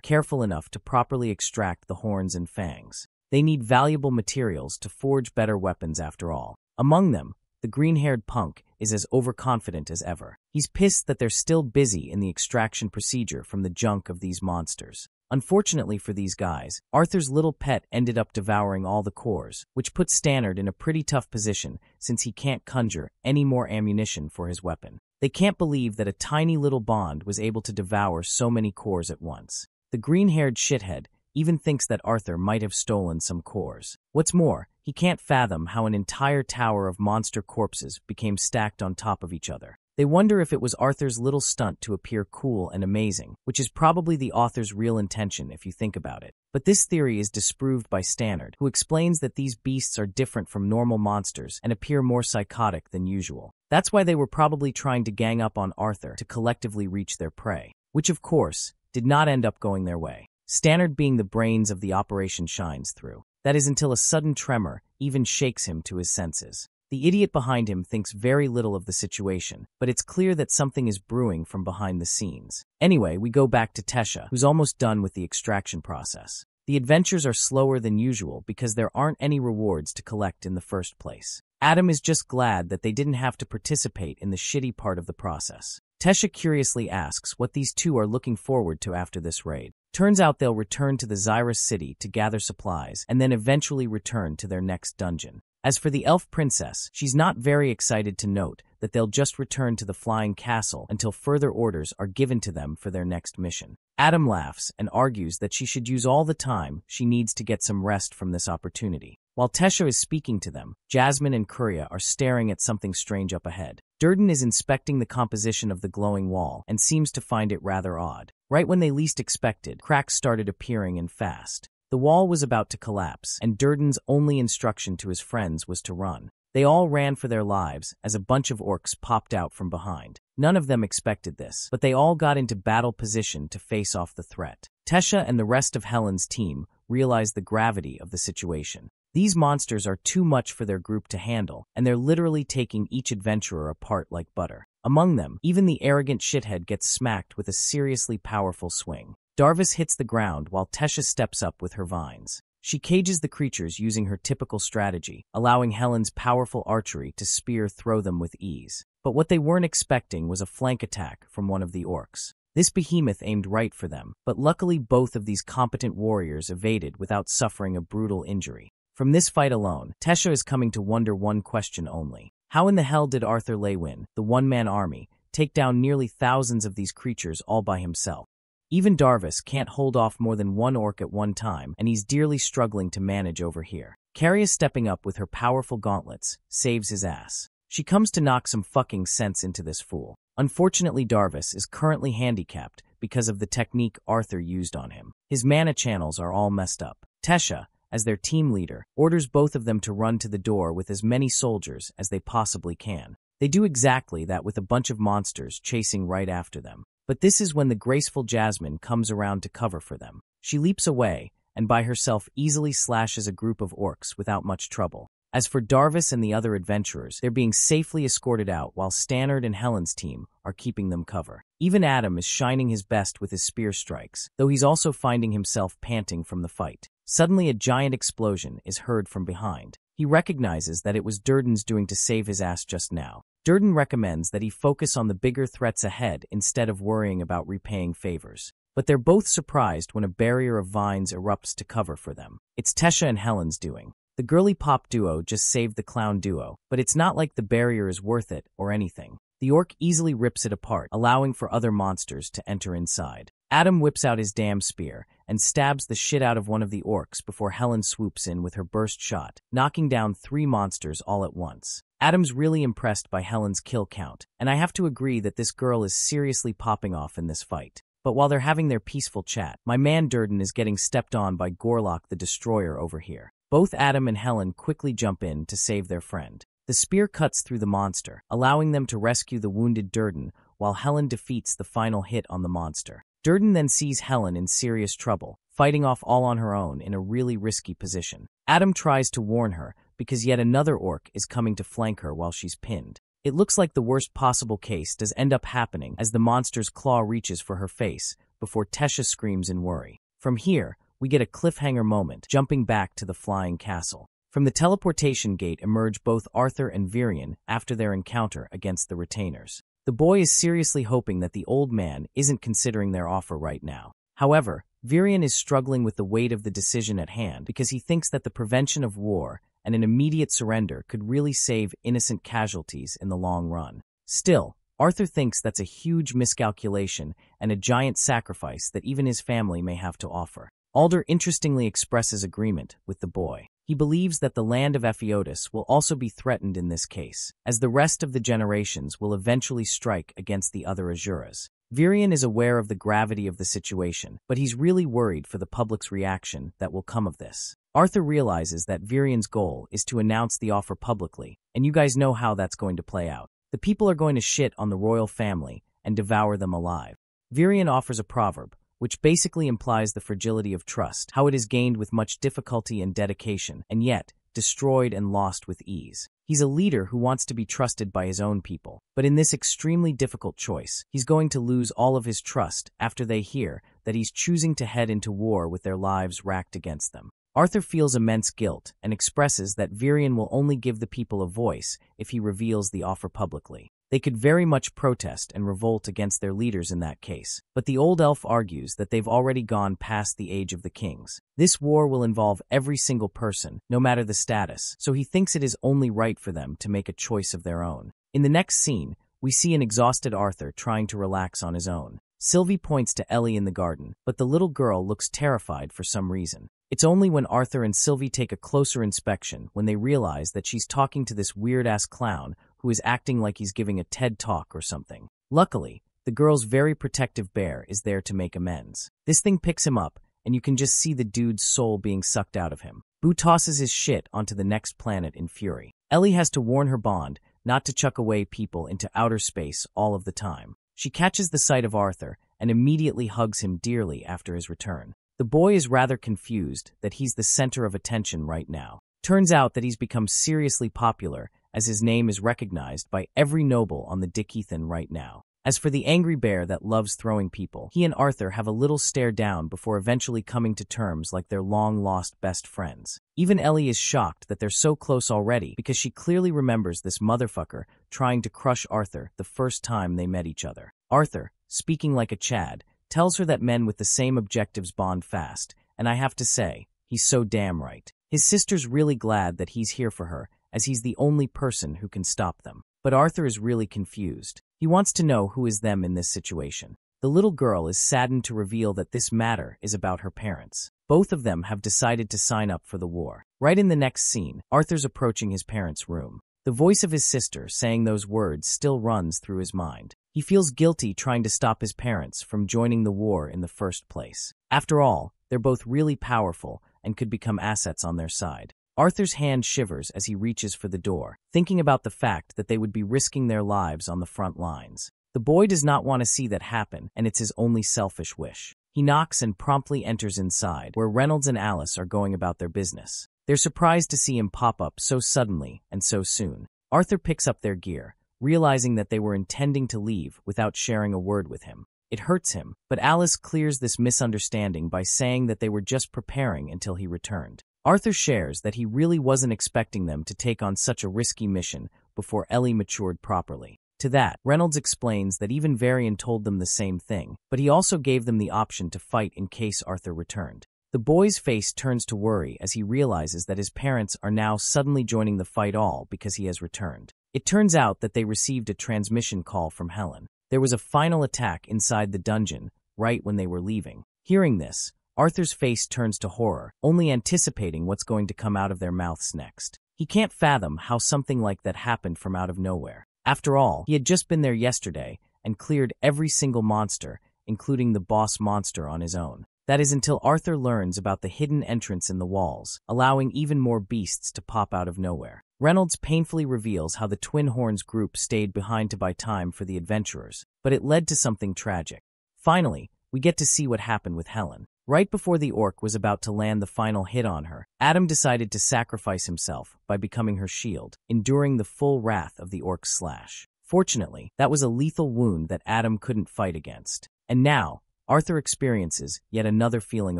careful enough to properly extract the horns and fangs. They need valuable materials to forge better weapons after all. Among them, the green-haired punk is as overconfident as ever. He's pissed that they're still busy in the extraction procedure from the junk of these monsters. Unfortunately for these guys, Arthur's little pet ended up devouring all the cores, which puts Stannard in a pretty tough position since he can't conjure any more ammunition for his weapon. They can't believe that a tiny little Bond was able to devour so many cores at once. The green-haired shithead even thinks that Arthur might have stolen some cores. What's more, he can't fathom how an entire tower of monster corpses became stacked on top of each other. They wonder if it was Arthur's little stunt to appear cool and amazing, which is probably the author's real intention if you think about it. But this theory is disproved by Stannard, who explains that these beasts are different from normal monsters and appear more psychotic than usual. That's why they were probably trying to gang up on Arthur to collectively reach their prey, which of course did not end up going their way. Stannard, being the brains of the operation, shines through. That is until a sudden tremor even shakes him to his senses. The idiot behind him thinks very little of the situation, but it's clear that something is brewing from behind the scenes. Anyway, we go back to Tesha, who's almost done with the extraction process. The adventures are slower than usual because there aren't any rewards to collect in the first place. Adam is just glad that they didn't have to participate in the shitty part of the process. Tesha curiously asks what these two are looking forward to after this raid. Turns out they'll return to the Xyrus city to gather supplies and then eventually return to their next dungeon. As for the elf princess, she's not very excited to note that they'll just return to the flying castle until further orders are given to them for their next mission. Adam laughs and argues that she should use all the time she needs to get some rest from this opportunity. While Tesha is speaking to them, Jasmine and Kuria are staring at something strange up ahead. Durden is inspecting the composition of the glowing wall and seems to find it rather odd. Right when they least expected, cracks started appearing and fast. The wall was about to collapse, and Durden's only instruction to his friends was to run. They all ran for their lives as a bunch of orcs popped out from behind. None of them expected this, but they all got into battle position to face off the threat. Tesha and the rest of Helen's team realized the gravity of the situation. These monsters are too much for their group to handle, and they're literally taking each adventurer apart like butter. Among them, even the arrogant shithead gets smacked with a seriously powerful swing. Darvis hits the ground while Tesha steps up with her vines. She cages the creatures using her typical strategy, allowing Helen's powerful archery to throw them with ease. But what they weren't expecting was a flank attack from one of the orcs. This behemoth aimed right for them, but luckily both of these competent warriors evaded without suffering a brutal injury. From this fight alone, Tesha is coming to wonder one question only. How in the hell did Arthur Lewin, the one-man army, take down nearly thousands of these creatures all by himself? Even Darvis can't hold off more than one orc at one time, and he's dearly struggling to manage over here. Carrie, stepping up with her powerful gauntlets, saves his ass. She comes to knock some fucking sense into this fool. Unfortunately, Darvis is currently handicapped because of the technique Arthur used on him. His mana channels are all messed up. Tesha, as their team leader, orders both of them to run to the door with as many soldiers as they possibly can. They do exactly that with a bunch of monsters chasing right after them. But this is when the graceful Jasmine comes around to cover for them. She leaps away, and by herself easily slashes a group of orcs without much trouble. As for Darvis and the other adventurers, they're being safely escorted out while Stannard and Helen's team are keeping them cover. Even Adam is shining his best with his spear strikes, though he's also finding himself panting from the fight. Suddenly a giant explosion is heard from behind. He recognizes that it was Durden's doing to save his ass just now. Durden recommends that he focus on the bigger threats ahead instead of worrying about repaying favors. But they're both surprised when a barrier of vines erupts to cover for them. It's Tesha and Helen's doing. The girly pop duo just saved the clown duo, but it's not like the barrier is worth it or anything. The orc easily rips it apart, allowing for other monsters to enter inside. Adam whips out his damn spear and stabs the shit out of one of the orcs before Helen swoops in with her burst shot, knocking down 3 monsters all at once. Adam's really impressed by Helen's kill count, and I have to agree that this girl is seriously popping off in this fight. But while they're having their peaceful chat, my man Durden is getting stepped on by Gorlock the Destroyer over here. Both Adam and Helen quickly jump in to save their friend. The spear cuts through the monster, allowing them to rescue the wounded Durden, while Helen defeats the final hit on the monster. Durden then sees Helen in serious trouble, fighting off all on her own in a really risky position. Adam tries to warn her, because yet another orc is coming to flank her while she's pinned. It looks like the worst possible case does end up happening as the monster's claw reaches for her face, before Tesha screams in worry. From here, we get a cliffhanger moment, jumping back to the flying castle. From the teleportation gate emerge both Arthur and Virion after their encounter against the retainers. The boy is seriously hoping that the old man isn't considering their offer right now. However, Virion is struggling with the weight of the decision at hand because he thinks that the prevention of war and an immediate surrender could really save innocent casualties in the long run. Still, Arthur thinks that's a huge miscalculation and a giant sacrifice that even his family may have to offer. Alder interestingly expresses agreement with the boy. He believes that the land of Ephiotis will also be threatened in this case, as the rest of the generations will eventually strike against the other Azuras. Virion is aware of the gravity of the situation, but he's really worried for the public's reaction that will come of this. Arthur realizes that Virion's goal is to announce the offer publicly, and you guys know how that's going to play out. The people are going to shit on the royal family and devour them alive. Virion offers a proverb, which basically implies the fragility of trust, how it is gained with much difficulty and dedication, and yet destroyed and lost with ease. He's a leader who wants to be trusted by his own people, but in this extremely difficult choice, he's going to lose all of his trust after they hear that he's choosing to head into war with their lives racked against them. Arthur feels immense guilt and expresses that Virion will only give the people a voice if he reveals the offer publicly. They could very much protest and revolt against their leaders in that case, but the old elf argues that they've already gone past the age of the kings. This war will involve every single person, no matter the status, so he thinks it is only right for them to make a choice of their own. In the next scene, we see an exhausted Arthur trying to relax on his own. Sylvie points to Ellie in the garden, but the little girl looks terrified for some reason. It's only when Arthur and Sylvie take a closer inspection when they realize that she's talking to this weird-ass clown who is acting like he's giving a TED talk or something. Luckily, the girl's very protective bear is there to make amends. This thing picks him up, and you can just see the dude's soul being sucked out of him. Boo tosses his shit onto the next planet in fury. Ellie has to warn her Bond not to chuck away people into outer space all of the time. She catches the sight of Arthur and immediately hugs him dearly after his return. The boy is rather confused that he's the center of attention right now. Turns out that he's become seriously popular as his name is recognized by every noble on the Dickethan right now. As for the angry bear that loves throwing people, he and Arthur have a little stare down before eventually coming to terms like they're long-lost best friends. Even Ellie is shocked that they're so close already because she clearly remembers this motherfucker trying to crush Arthur the first time they met each other. Arthur, speaking like a Chad, tells her that men with the same objectives bond fast, and I have to say, he's so damn right. His sister's really glad that he's here for her, as he's the only person who can stop them. But Arthur is really confused. He wants to know who is them in this situation. The little girl is saddened to reveal that this matter is about her parents. Both of them have decided to sign up for the war. Right in the next scene, Arthur's approaching his parents' room. The voice of his sister saying those words still runs through his mind. He feels guilty trying to stop his parents from joining the war in the first place. After all, they're both really powerful and could become assets on their side. Arthur's hand shivers as he reaches for the door, thinking about the fact that they would be risking their lives on the front lines. The boy does not want to see that happen, and it's his only selfish wish. He knocks and promptly enters inside, where Reynolds and Alice are going about their business. They're surprised to see him pop up so suddenly and so soon. Arthur picks up their gear, realizing that they were intending to leave without sharing a word with him. It hurts him, but Alice clears this misunderstanding by saying that they were just preparing until he returned. Arthur shares that he really wasn't expecting them to take on such a risky mission before Ellie matured properly. To that, Reynolds explains that even Varian told them the same thing, but he also gave them the option to fight in case Arthur returned. The boy's face turns to worry as he realizes that his parents are now suddenly joining the fight all because he has returned. It turns out that they received a transmission call from Helen. There was a final attack inside the dungeon, right when they were leaving. Hearing this, Arthur's face turns to horror, only anticipating what's going to come out of their mouths next. He can't fathom how something like that happened from out of nowhere. After all, he had just been there yesterday and cleared every single monster, including the boss monster on his own. That is until Arthur learns about the hidden entrance in the walls, allowing even more beasts to pop out of nowhere. Reynolds painfully reveals how the Twin Horns group stayed behind to buy time for the adventurers, but it led to something tragic. Finally, we get to see what happened with Helen. Right before the orc was about to land the final hit on her, Adam decided to sacrifice himself by becoming her shield, enduring the full wrath of the orc's slash. Fortunately, that was a lethal wound that Adam couldn't fight against. And now, Arthur experiences yet another feeling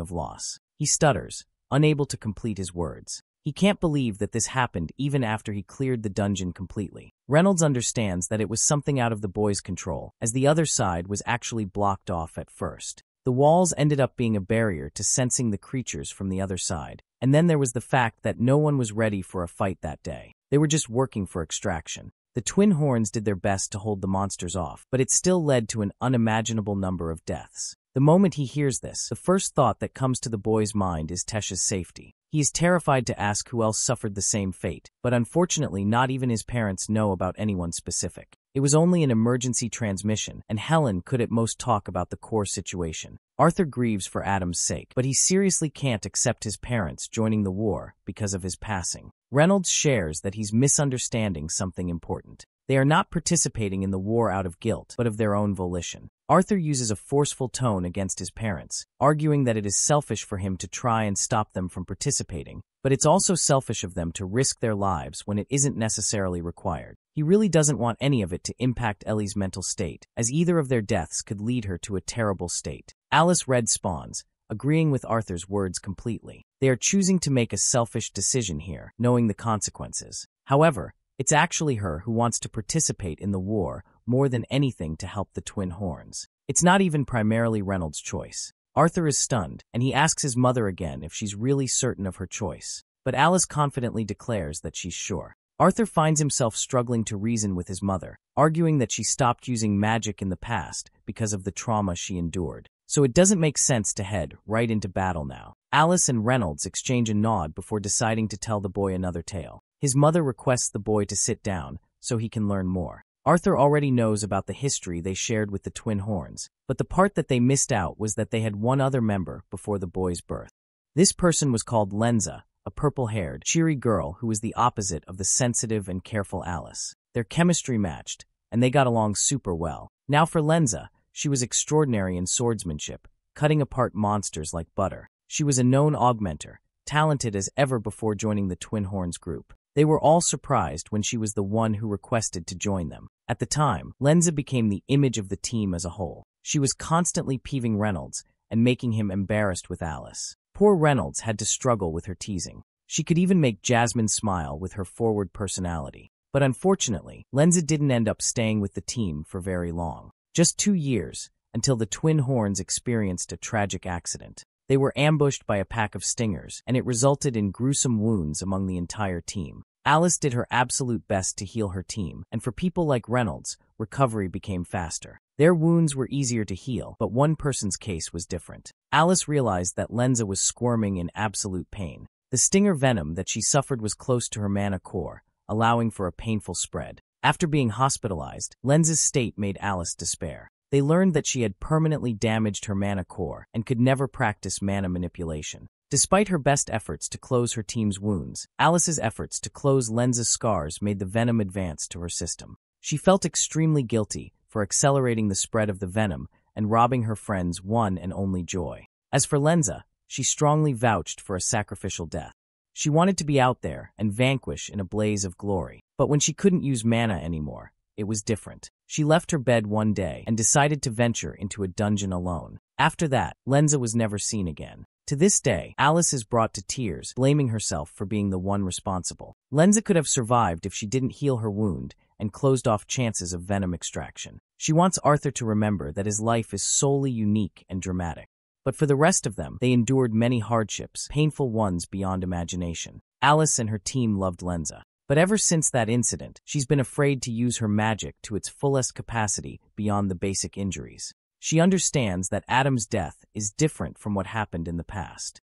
of loss. He stutters, unable to complete his words. He can't believe that this happened even after he cleared the dungeon completely. Reynolds understands that it was something out of the boy's control, as the other side was actually blocked off at first. The walls ended up being a barrier to sensing the creatures from the other side. And then there was the fact that no one was ready for a fight that day. They were just working for extraction. The Twin Horns did their best to hold the monsters off, but it still led to an unimaginable number of deaths. The moment he hears this, the first thought that comes to the boy's mind is Tesh's safety. He is terrified to ask who else suffered the same fate, but unfortunately not even his parents know about anyone specific. It was only an emergency transmission, and Helen could at most talk about the core situation. Arthur grieves for Adam's sake, but he seriously can't accept his parents joining the war because of his passing. Reynolds shares that he's misunderstanding something important. They are not participating in the war out of guilt, but of their own volition. Arthur uses a forceful tone against his parents, arguing that it is selfish for him to try and stop them from participating, but it's also selfish of them to risk their lives when it isn't necessarily required. He really doesn't want any of it to impact Ellie's mental state, as either of their deaths could lead her to a terrible state. Alice Red spawns, agreeing with Arthur's words completely. They are choosing to make a selfish decision here, knowing the consequences. However, it's actually her who wants to participate in the war more than anything to help the Twin Horns. It's not even primarily Reynolds' choice. Arthur is stunned, and he asks his mother again if she's really certain of her choice. But Alice confidently declares that she's sure. Arthur finds himself struggling to reason with his mother, arguing that she stopped using magic in the past because of the trauma she endured. So it doesn't make sense to head right into battle now. Alice and Reynolds exchange a nod before deciding to tell the boy another tale. His mother requests the boy to sit down so he can learn more. Arthur already knows about the history they shared with the Twin Horns, but the part that they missed out was that they had one other member before the boy's birth. This person was called Lenza, a purple-haired, cheery girl who was the opposite of the sensitive and careful Alice. Their chemistry matched, and they got along super well. Now for Lenza, she was extraordinary in swordsmanship, cutting apart monsters like butter. She was a known augmenter, talented as ever before joining the Twin Horns group. They were all surprised when she was the one who requested to join them. At the time, Lenza became the image of the team as a whole. She was constantly peeving Reynolds and making him embarrassed with Alice. Poor Reynolds had to struggle with her teasing. She could even make Jasmine smile with her forward personality. But unfortunately, Lenza didn't end up staying with the team for very long. Just 2 years, until the Twin Horns experienced a tragic accident. They were ambushed by a pack of stingers, and it resulted in gruesome wounds among the entire team. Alice did her absolute best to heal her team, and for people like Reynolds, recovery became faster. Their wounds were easier to heal, but one person's case was different. Alice realized that Lenza was squirming in absolute pain. The stinger venom that she suffered was close to her mana core, allowing for a painful spread. After being hospitalized, Lenza's state made Alice despair. They learned that she had permanently damaged her mana core and could never practice mana manipulation. Despite her best efforts to close her team's wounds, Alice's efforts to close Lenza's scars made the venom advance to her system. She felt extremely guilty for accelerating the spread of the venom and robbing her friends' one and only joy. As for Lenza, she strongly vouched for a sacrificial death. She wanted to be out there and vanquish in a blaze of glory. But when she couldn't use mana anymore, it was different. She left her bed one day and decided to venture into a dungeon alone. After that, Lenza was never seen again. To this day, Alice is brought to tears, blaming herself for being the one responsible. Lenza could have survived if she didn't heal her wound and closed off chances of venom extraction. She wants Arthur to remember that his life is solely unique and dramatic. But for the rest of them, they endured many hardships, painful ones beyond imagination. Alice and her team loved Lenza. But ever since that incident, she's been afraid to use her magic to its fullest capacity beyond the basic injuries. She understands that Adam's death is different from what happened in the past.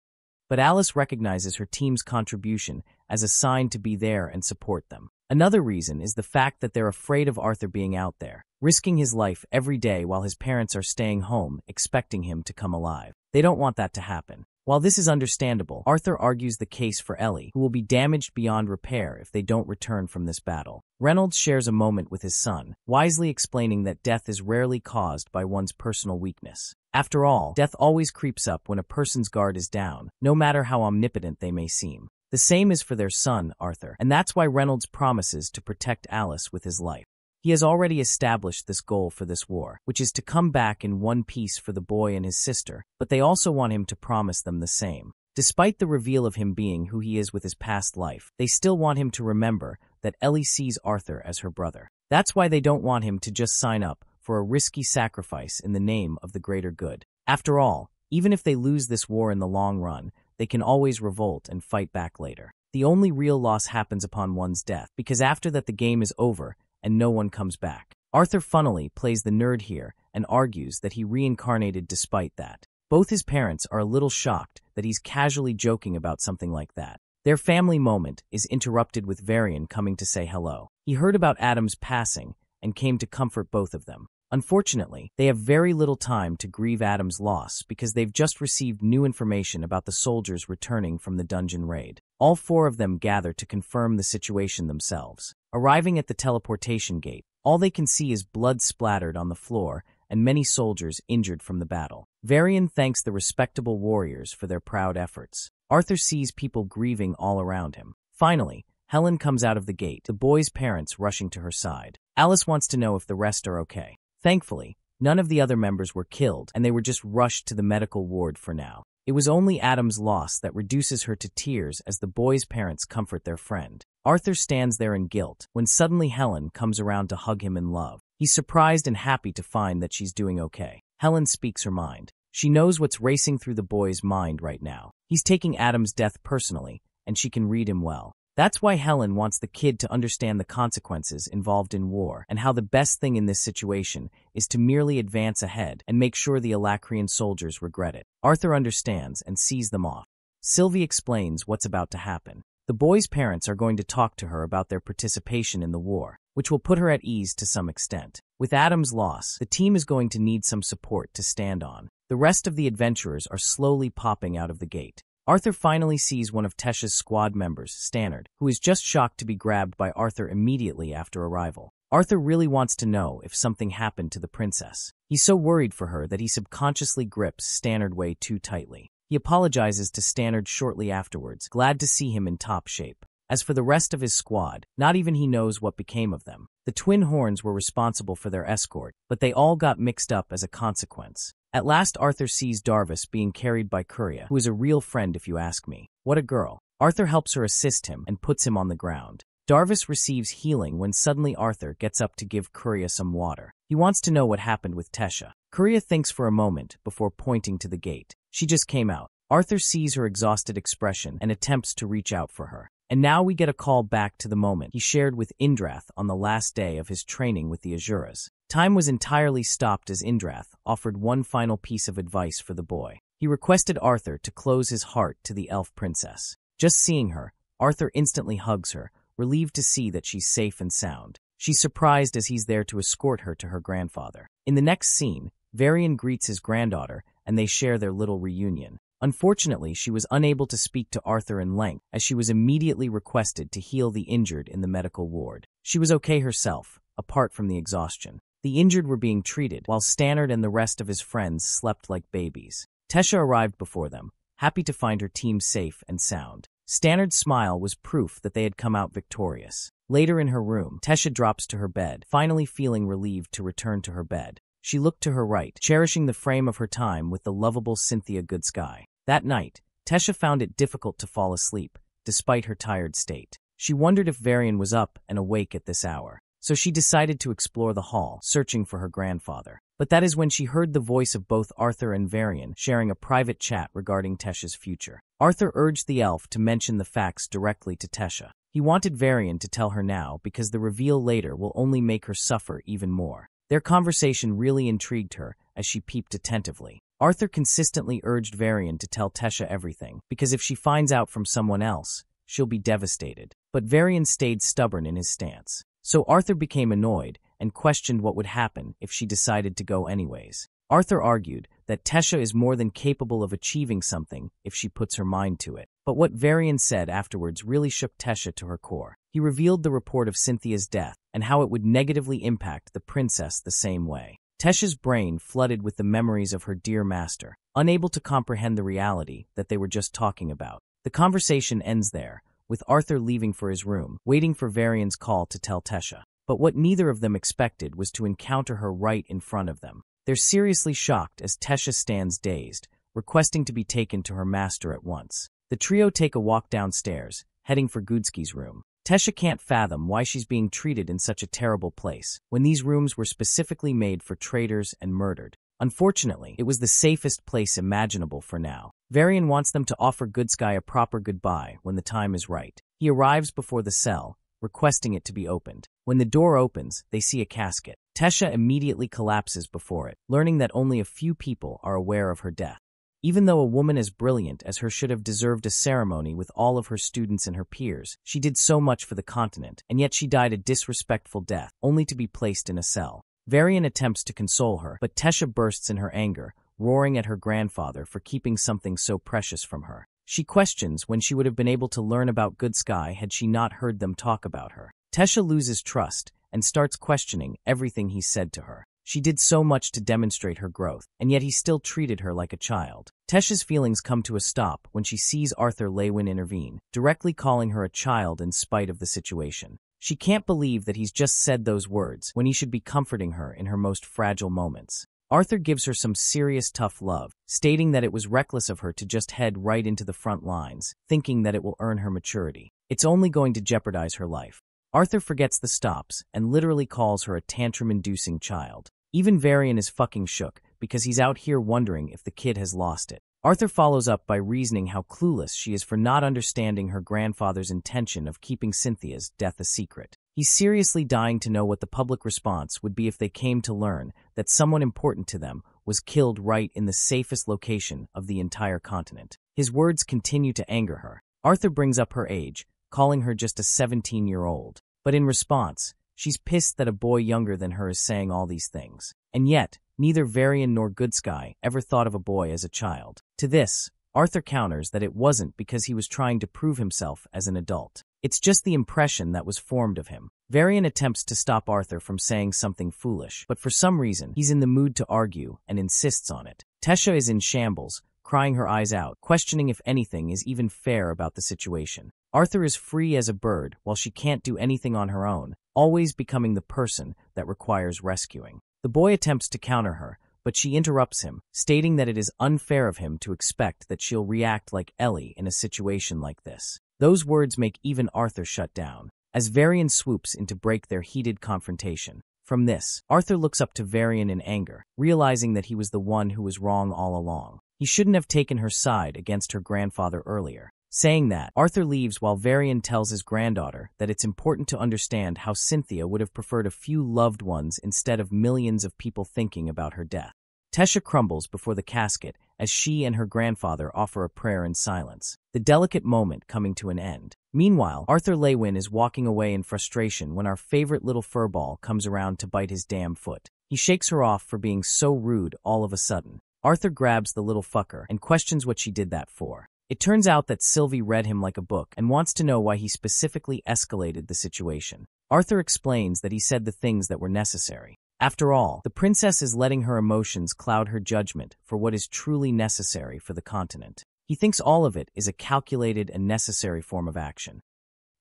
but Alice recognizes her team's contribution as a sign to be there and support them. Another reason is the fact that they're afraid of Arthur being out there, risking his life every day while his parents are staying home, expecting him to come alive. They don't want that to happen. While this is understandable, Arthur argues the case for Ellie, who will be damaged beyond repair if they don't return from this battle. Reynolds shares a moment with his son, wisely explaining that death is rarely caused by one's personal weakness. After all, death always creeps up when a person's guard is down, no matter how omnipotent they may seem. The same is for their son, Arthur, and that's why Reynolds promises to protect Alice with his life. He has already established this goal for this war, which is to come back in one piece for the boy and his sister, but they also want him to promise them the same. Despite the reveal of him being who he is with his past life, they still want him to remember that Ellie sees Arthur as her brother. That's why they don't want him to just sign up for a risky sacrifice in the name of the greater good. After all, even if they lose this war in the long run, they can always revolt and fight back later. The only real loss happens upon one's death, because after that the game is over and no one comes back. Arthur funnily plays the nerd here and argues that he reincarnated despite that. Both his parents are a little shocked that he's casually joking about something like that. Their family moment is interrupted with Varian coming to say hello. He heard about Adam's passing and came to comfort both of them. Unfortunately, they have very little time to grieve Adam's loss because they've just received new information about the soldiers returning from the dungeon raid. All four of them gather to confirm the situation themselves. Arriving at the teleportation gate, all they can see is blood splattered on the floor and many soldiers injured from the battle. Varian thanks the respectable warriors for their proud efforts. Arthur sees people grieving all around him. Finally, Helen comes out of the gate, the boy's parents rushing to her side. Alice wants to know if the rest are okay. Thankfully, none of the other members were killed, and they were just rushed to the medical ward for now. It was only Adam's loss that reduces her to tears as the boy's parents comfort their friend. Arthur stands there in guilt when suddenly Helen comes around to hug him in love. He's surprised and happy to find that she's doing okay. Helen speaks her mind. She knows what's racing through the boy's mind right now. He's taking Adam's death personally, and she can read him well. That's why Helen wants the kid to understand the consequences involved in war and how the best thing in this situation is to merely advance ahead and make sure the Alacrian soldiers regret it. Arthur understands and sees them off. Sylvie explains what's about to happen. The boy's parents are going to talk to her about their participation in the war, which will put her at ease to some extent. With Adam's loss, the team is going to need some support to stand on. The rest of the adventurers are slowly popping out of the gate. Arthur finally sees one of Tesha's squad members, Stannard, who is just shocked to be grabbed by Arthur immediately after arrival. Arthur really wants to know if something happened to the princess. He's so worried for her that he subconsciously grips Stannard way too tightly. He apologizes to Stannard shortly afterwards, glad to see him in top shape. As for the rest of his squad, not even he knows what became of them. The twin horns were responsible for their escort, but they all got mixed up as a consequence. At last Arthur sees Darvis being carried by Curia, who is a real friend if you ask me. What a girl. Arthur helps her assist him and puts him on the ground. Darvis receives healing when suddenly Arthur gets up to give Curia some water. He wants to know what happened with Tesha. Curia thinks for a moment before pointing to the gate. She just came out. Arthur sees her exhausted expression and attempts to reach out for her. And now we get a call back to the moment he shared with Indrath on the last day of his training with the Azuras. Time was entirely stopped as Indrath offered one final piece of advice for the boy. He requested Arthur to close his heart to the elf princess. Just seeing her, Arthur instantly hugs her, relieved to see that she's safe and sound. She's surprised as he's there to escort her to her grandfather. In the next scene, Varian greets his granddaughter, and they share their little reunion. Unfortunately, she was unable to speak to Arthur in length, as she was immediately requested to heal the injured in the medical ward. She was okay herself, apart from the exhaustion. The injured were being treated, while Stannard and the rest of his friends slept like babies. Tesha arrived before them, happy to find her team safe and sound. Stannard's smile was proof that they had come out victorious. Later in her room, Tesha drops to her bed, finally feeling relieved to return to her bed. She looked to her right, cherishing the frame of her time with the lovable Cynthia Goodsky. That night, Tesha found it difficult to fall asleep, despite her tired state. She wondered if Varian was up and awake at this hour, so she decided to explore the hall, searching for her grandfather. But that is when she heard the voice of both Arthur and Varian sharing a private chat regarding Tesha's future. Arthur urged the elf to mention the facts directly to Tesha. He wanted Varian to tell her now because the reveal later will only make her suffer even more. Their conversation really intrigued her as she peeped attentively. Arthur consistently urged Varian to tell Tesha everything, because if she finds out from someone else, she'll be devastated. But Varian stayed stubborn in his stance. So Arthur became annoyed and questioned what would happen if she decided to go anyways. Arthur argued that Tesha is more than capable of achieving something if she puts her mind to it. But what Varian said afterwards really shook Tesha to her core. He revealed the report of Cynthia's death and how it would negatively impact the princess the same way. Tesha's brain flooded with the memories of her dear master, unable to comprehend the reality that they were just talking about. The conversation ends there, with Arthur leaving for his room, waiting for Varian's call to tell Tesha. But what neither of them expected was to encounter her right in front of them. They're seriously shocked as Tesha stands dazed, requesting to be taken to her master at once. The trio take a walk downstairs, heading for Gudsky's room. Tesha can't fathom why she's being treated in such a terrible place, when these rooms were specifically made for traitors and murdered. Unfortunately, it was the safest place imaginable for now. Varian wants them to offer Goodsky a proper goodbye when the time is right. He arrives before the cell, requesting it to be opened. When the door opens, they see a casket. Tesha immediately collapses before it, learning that only a few people are aware of her death. Even though a woman as brilliant as her should have deserved a ceremony with all of her students and her peers, she did so much for the continent, and yet she died a disrespectful death, only to be placed in a cell. Varian attempts to console her, but Tesha bursts in her anger, roaring at her grandfather for keeping something so precious from her. She questions when she would have been able to learn about Goodsky had she not heard them talk about her. Tesha loses trust and starts questioning everything he said to her. She did so much to demonstrate her growth, and yet he still treated her like a child. Tesha's feelings come to a stop when she sees Arthur Lewin intervene, directly calling her a child in spite of the situation. She can't believe that he's just said those words when he should be comforting her in her most fragile moments. Arthur gives her some serious tough love, stating that it was reckless of her to just head right into the front lines, thinking that it will earn her maturity. It's only going to jeopardize her life. Arthur forgets the stops and literally calls her a tantrum-inducing child. Even Varian is fucking shook because he's out here wondering if the kid has lost it. Arthur follows up by reasoning how clueless she is for not understanding her grandfather's intention of keeping Cynthia's death a secret. He's seriously dying to know what the public response would be if they came to learn that someone important to them was killed right in the safest location of the entire continent. His words continue to anger her. Arthur brings up her age, calling her just a 17-year-old. But in response, she's pissed that a boy younger than her is saying all these things. And yet, neither Varian nor Goodsky ever thought of a boy as a child. To this, Arthur counters that it wasn't because he was trying to prove himself as an adult. It's just the impression that was formed of him. Varian attempts to stop Arthur from saying something foolish, but for some reason, he's in the mood to argue and insists on it. Tesha is in shambles, crying her eyes out, questioning if anything is even fair about the situation. Arthur is free as a bird while she can't do anything on her own, always becoming the person that requires rescuing. The boy attempts to counter her, but she interrupts him, stating that it is unfair of him to expect that she'll react like Ellie in a situation like this. Those words make even Arthur shut down, as Varian swoops in to break their heated confrontation. From this, Arthur looks up to Varian in anger, realizing that he was the one who was wrong all along. He shouldn't have taken her side against her grandfather earlier. Saying that, Arthur leaves while Varian tells his granddaughter that it's important to understand how Cynthia would have preferred a few loved ones instead of millions of people thinking about her death. Tesha crumbles before the casket as she and her grandfather offer a prayer in silence, the delicate moment coming to an end. Meanwhile, Arthur Lewin is walking away in frustration when our favorite little furball comes around to bite his damn foot. He shakes her off for being so rude all of a sudden. Arthur grabs the little fucker and questions what she did that for. It turns out that Sylvie read him like a book and wants to know why he specifically escalated the situation. Arthur explains that he said the things that were necessary. After all, the princess is letting her emotions cloud her judgment for what is truly necessary for the continent. He thinks all of it is a calculated and necessary form of action.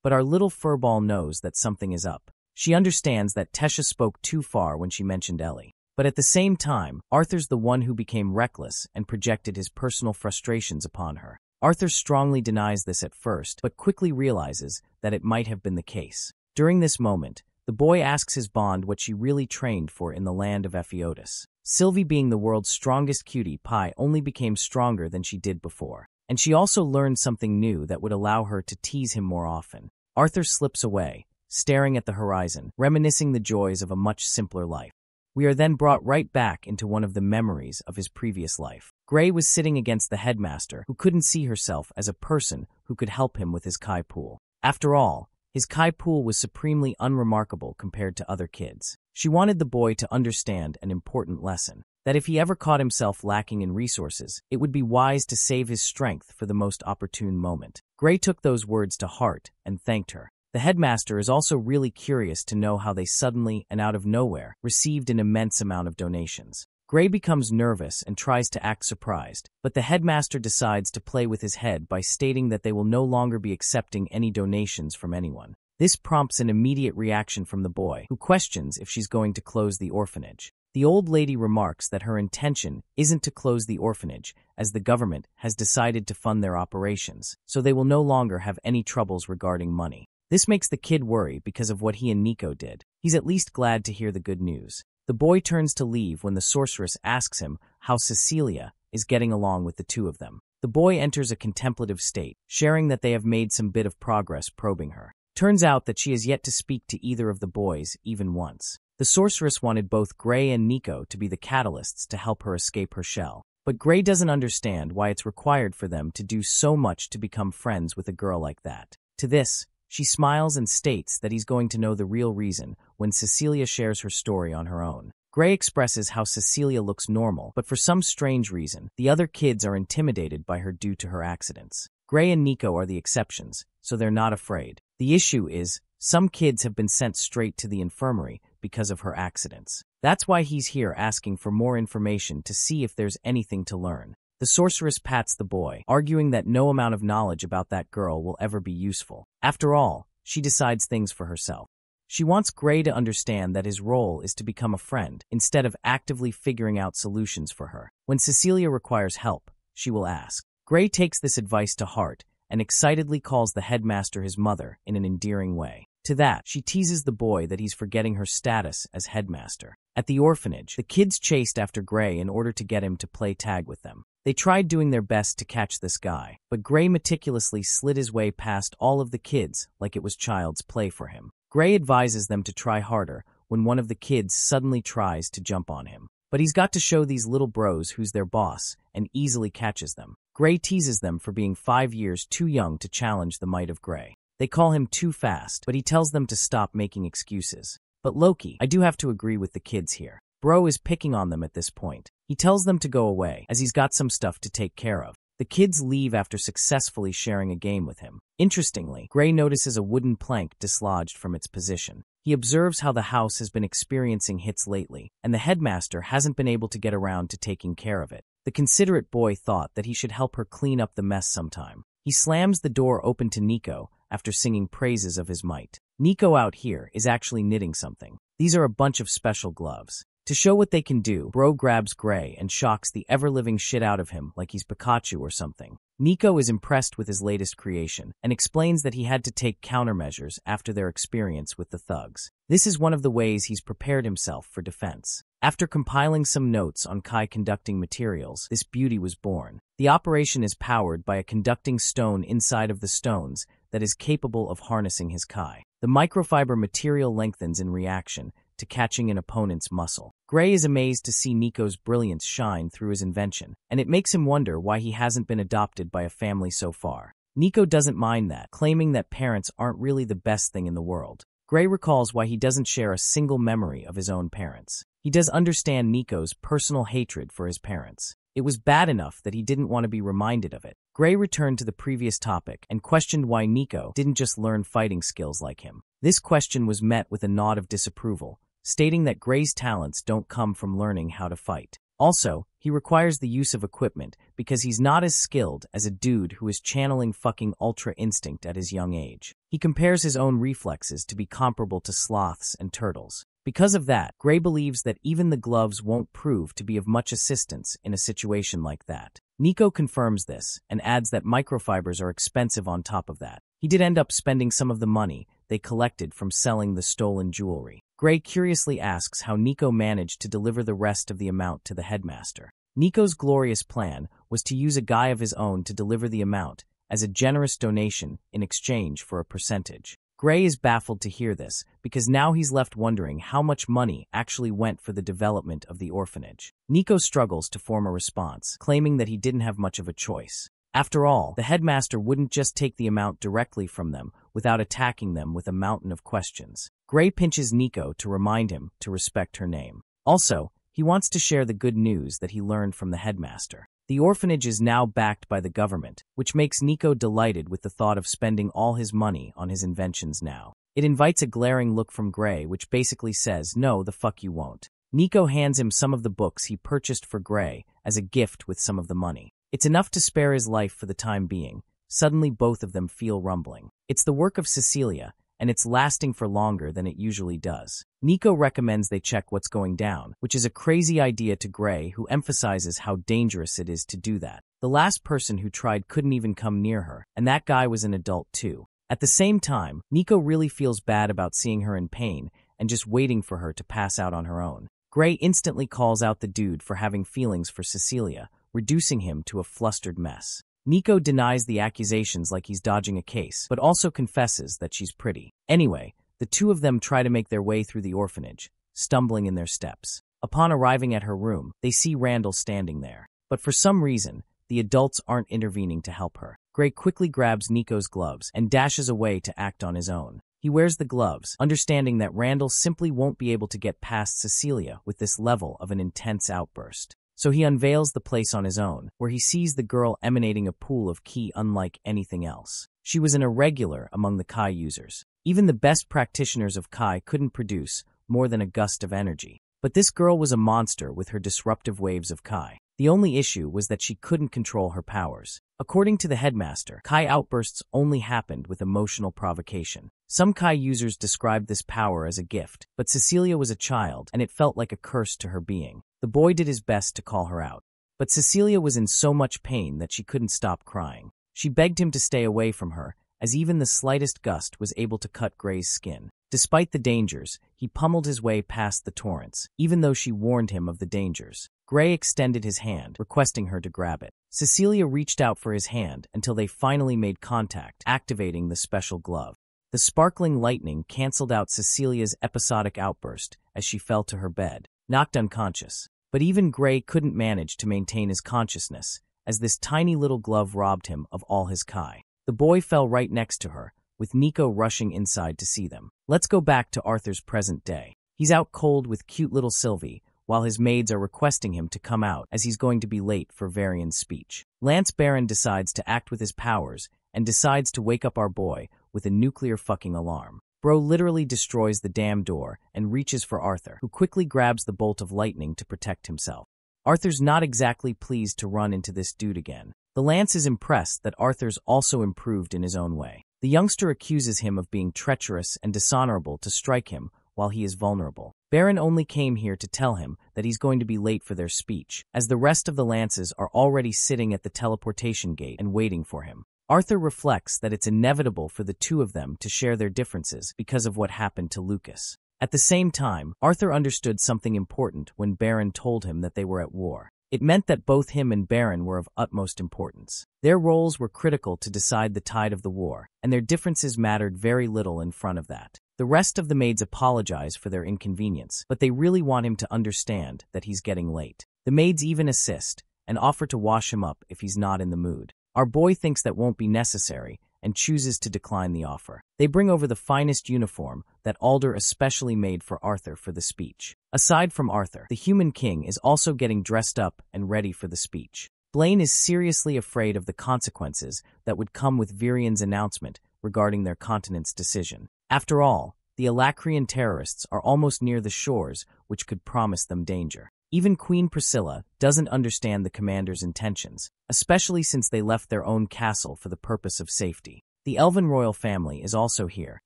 But our little furball knows that something is up. She understands that Tesha spoke too far when she mentioned Ellie. But at the same time, Arthur's the one who became reckless and projected his personal frustrations upon her. Arthur strongly denies this at first, but quickly realizes that it might have been the case. During this moment, the boy asks his bond what she really trained for in the land of Ephiotis. Sylvie, being the world's strongest cutie pie, only became stronger than she did before. And she also learned something new that would allow her to tease him more often. Arthur slips away, staring at the horizon, reminiscing the joys of a much simpler life. We are then brought right back into one of the memories of his previous life. Gray was sitting against the headmaster, who couldn't see herself as a person who could help him with his Kai pool. After all, his Kai pool was supremely unremarkable compared to other kids. She wanted the boy to understand an important lesson, that if he ever caught himself lacking in resources, it would be wise to save his strength for the most opportune moment. Gray took those words to heart and thanked her. The headmaster is also really curious to know how they suddenly and out of nowhere received an immense amount of donations. Gray becomes nervous and tries to act surprised, but the headmaster decides to play with his head by stating that they will no longer be accepting any donations from anyone. This prompts an immediate reaction from the boy, who questions if she's going to close the orphanage. The old lady remarks that her intention isn't to close the orphanage, as the government has decided to fund their operations, so they will no longer have any troubles regarding money. This makes the kid worry because of what he and Nico did. He's at least glad to hear the good news. The boy turns to leave when the sorceress asks him how Cecilia is getting along with the two of them. The boy enters a contemplative state, sharing that they have made some bit of progress probing her. Turns out that she has yet to speak to either of the boys even once. The sorceress wanted both Gray and Nico to be the catalysts to help her escape her shell. But Gray doesn't understand why it's required for them to do so much to become friends with a girl like that. To this, she smiles and states that he's going to know the real reason when Cecilia shares her story on her own. Gray expresses how Cecilia looks normal, but for some strange reason, the other kids are intimidated by her due to her accidents. Gray and Nico are the exceptions, so they're not afraid. The issue is, some kids have been sent straight to the infirmary because of her accidents. That's why he's here asking for more information to see if there's anything to learn. The sorceress pats the boy, arguing that no amount of knowledge about that girl will ever be useful. After all, she decides things for herself. She wants Gray to understand that his role is to become a friend, instead of actively figuring out solutions for her. When Cecilia requires help, she will ask. Gray takes this advice to heart and excitedly calls the headmaster his mother in an endearing way. To that, she teases the boy that he's forgetting her status as headmaster. At the orphanage, the kids chased after Gray in order to get him to play tag with them. They tried doing their best to catch this guy, but Gray meticulously slid his way past all of the kids like it was child's play for him. Gray advises them to try harder when one of the kids suddenly tries to jump on him. But he's got to show these little bros who's their boss and easily catches them. Gray teases them for being 5 years too young to challenge the might of Gray. They call him too fast, but he tells them to stop making excuses. But Loki, I do have to agree with the kids here. Bro is picking on them at this point. He tells them to go away, as he's got some stuff to take care of. The kids leave after successfully sharing a game with him. Interestingly, Gray notices a wooden plank dislodged from its position. He observes how the house has been experiencing hits lately, and the headmaster hasn't been able to get around to taking care of it. The considerate boy thought that he should help her clean up the mess sometime. He slams the door open to Nico after singing praises of his might. Nico out here is actually knitting something. These are a bunch of special gloves. To show what they can do, Bro grabs Gray and shocks the ever-living shit out of him like he's Pikachu or something. Nico is impressed with his latest creation and explains that he had to take countermeasures after their experience with the thugs. This is one of the ways he's prepared himself for defense. After compiling some notes on Kai conducting materials, this beauty was born. The operation is powered by a conducting stone inside of the stones that is capable of harnessing his Kai. The microfiber material lengthens in reaction to catching an opponent's muscle. Gray is amazed to see Nico's brilliance shine through his invention, and it makes him wonder why he hasn't been adopted by a family so far. Nico doesn't mind that, claiming that parents aren't really the best thing in the world. Gray recalls why he doesn't share a single memory of his own parents. He does understand Nico's personal hatred for his parents. It was bad enough that he didn't want to be reminded of it. Gray returned to the previous topic and questioned why Nico didn't just learn fighting skills like him. This question was met with a nod of disapproval, stating that Gray's talents don't come from learning how to fight. Also, he requires the use of equipment because he's not as skilled as a dude who is channeling fucking ultra instinct at his young age. He compares his own reflexes to be comparable to sloths and turtles. Because of that, Gray believes that even the gloves won't prove to be of much assistance in a situation like that. Nico confirms this and adds that microfibers are expensive on top of that. He did end up spending some of the money they collected from selling the stolen jewelry. Gray curiously asks how Nico managed to deliver the rest of the amount to the headmaster. Nico's glorious plan was to use a guy of his own to deliver the amount as a generous donation in exchange for a percentage. Gray is baffled to hear this, because now he's left wondering how much money actually went for the development of the orphanage. Nico struggles to form a response, claiming that he didn't have much of a choice. After all, the headmaster wouldn't just take the amount directly from them without attacking them with a mountain of questions. Gray pinches Nico to remind him to respect her name. Also, he wants to share the good news that he learned from the headmaster. The orphanage is now backed by the government, which makes Nico delighted with the thought of spending all his money on his inventions now. It invites a glaring look from Gray, which basically says, "No, the fuck you won't." Nico hands him some of the books he purchased for Gray as a gift with some of the money. It's enough to spare his life for the time being. Suddenly both of them feel rumbling. It's the work of Cecilia, and it's lasting for longer than it usually does. Nico recommends they check what's going down, which is a crazy idea to Gray, who emphasizes how dangerous it is to do that. The last person who tried couldn't even come near her, and that guy was an adult too. At the same time, Nico really feels bad about seeing her in pain and just waiting for her to pass out on her own. Gray instantly calls out the dude for having feelings for Cecilia, reducing him to a flustered mess. Nico denies the accusations like he's dodging a case, but also confesses that she's pretty. Anyway, the two of them try to make their way through the orphanage, stumbling in their steps. Upon arriving at her room, they see Randall standing there. But for some reason, the adults aren't intervening to help her. Gray quickly grabs Nico's gloves and dashes away to act on his own. He wears the gloves, understanding that Randall simply won't be able to get past Cecilia with this level of an intense outburst. So he unveils the place on his own, where he sees the girl emanating a pool of ki unlike anything else. She was an irregular among the Kai users. Even the best practitioners of Kai couldn't produce more than a gust of energy. But this girl was a monster with her disruptive waves of Kai. The only issue was that she couldn't control her powers. According to the headmaster, Kai outbursts only happened with emotional provocation. Some Kai users described this power as a gift, but Cecilia was a child, and it felt like a curse to her being. The boy did his best to call her out. But Cecilia was in so much pain that she couldn't stop crying. She begged him to stay away from her, as even the slightest gust was able to cut Gray's skin. Despite the dangers, he pummeled his way past the torrents, even though she warned him of the dangers. Gray extended his hand, requesting her to grab it. Cecilia reached out for his hand until they finally made contact, activating the special glove. The sparkling lightning canceled out Cecilia's episodic outburst as she fell to her bed, knocked unconscious. But even Gray couldn't manage to maintain his consciousness, as this tiny little glove robbed him of all his Kai. The boy fell right next to her, with Nico rushing inside to see them. Let's go back to Arthur's present day. He's out cold with cute little Sylvie, while his maids are requesting him to come out as he's going to be late for Varian's speech. Lance Baron decides to act with his powers and decides to wake up our boy with a nuclear fucking alarm. Bro literally destroys the damn door and reaches for Arthur, who quickly grabs the bolt of lightning to protect himself. Arthur's not exactly pleased to run into this dude again. The Lance is impressed that Arthur's also improved in his own way. The youngster accuses him of being treacherous and dishonorable to strike him while he is vulnerable. Baron only came here to tell him that he's going to be late for their speech, as the rest of the Lances are already sitting at the teleportation gate and waiting for him. Arthur reflects that it's inevitable for the two of them to share their differences because of what happened to Lucas. At the same time, Arthur understood something important when Baron told him that they were at war. It meant that both him and Baron were of utmost importance. Their roles were critical to decide the tide of the war, and their differences mattered very little in front of that. The rest of the maids apologize for their inconvenience, but they really want him to understand that he's getting late. The maids even assist and offer to wash him up if he's not in the mood. Our boy thinks that won't be necessary and chooses to decline the offer. They bring over the finest uniform that Alder especially made for Arthur for the speech. Aside from Arthur, the Human King is also getting dressed up and ready for the speech. Blaine is seriously afraid of the consequences that would come with Virian's announcement regarding their continent's decision. After all, the Alacrian terrorists are almost near the shores, which could promise them danger. Even Queen Priscilla doesn't understand the commander's intentions, especially since they left their own castle for the purpose of safety. The Elven royal family is also here,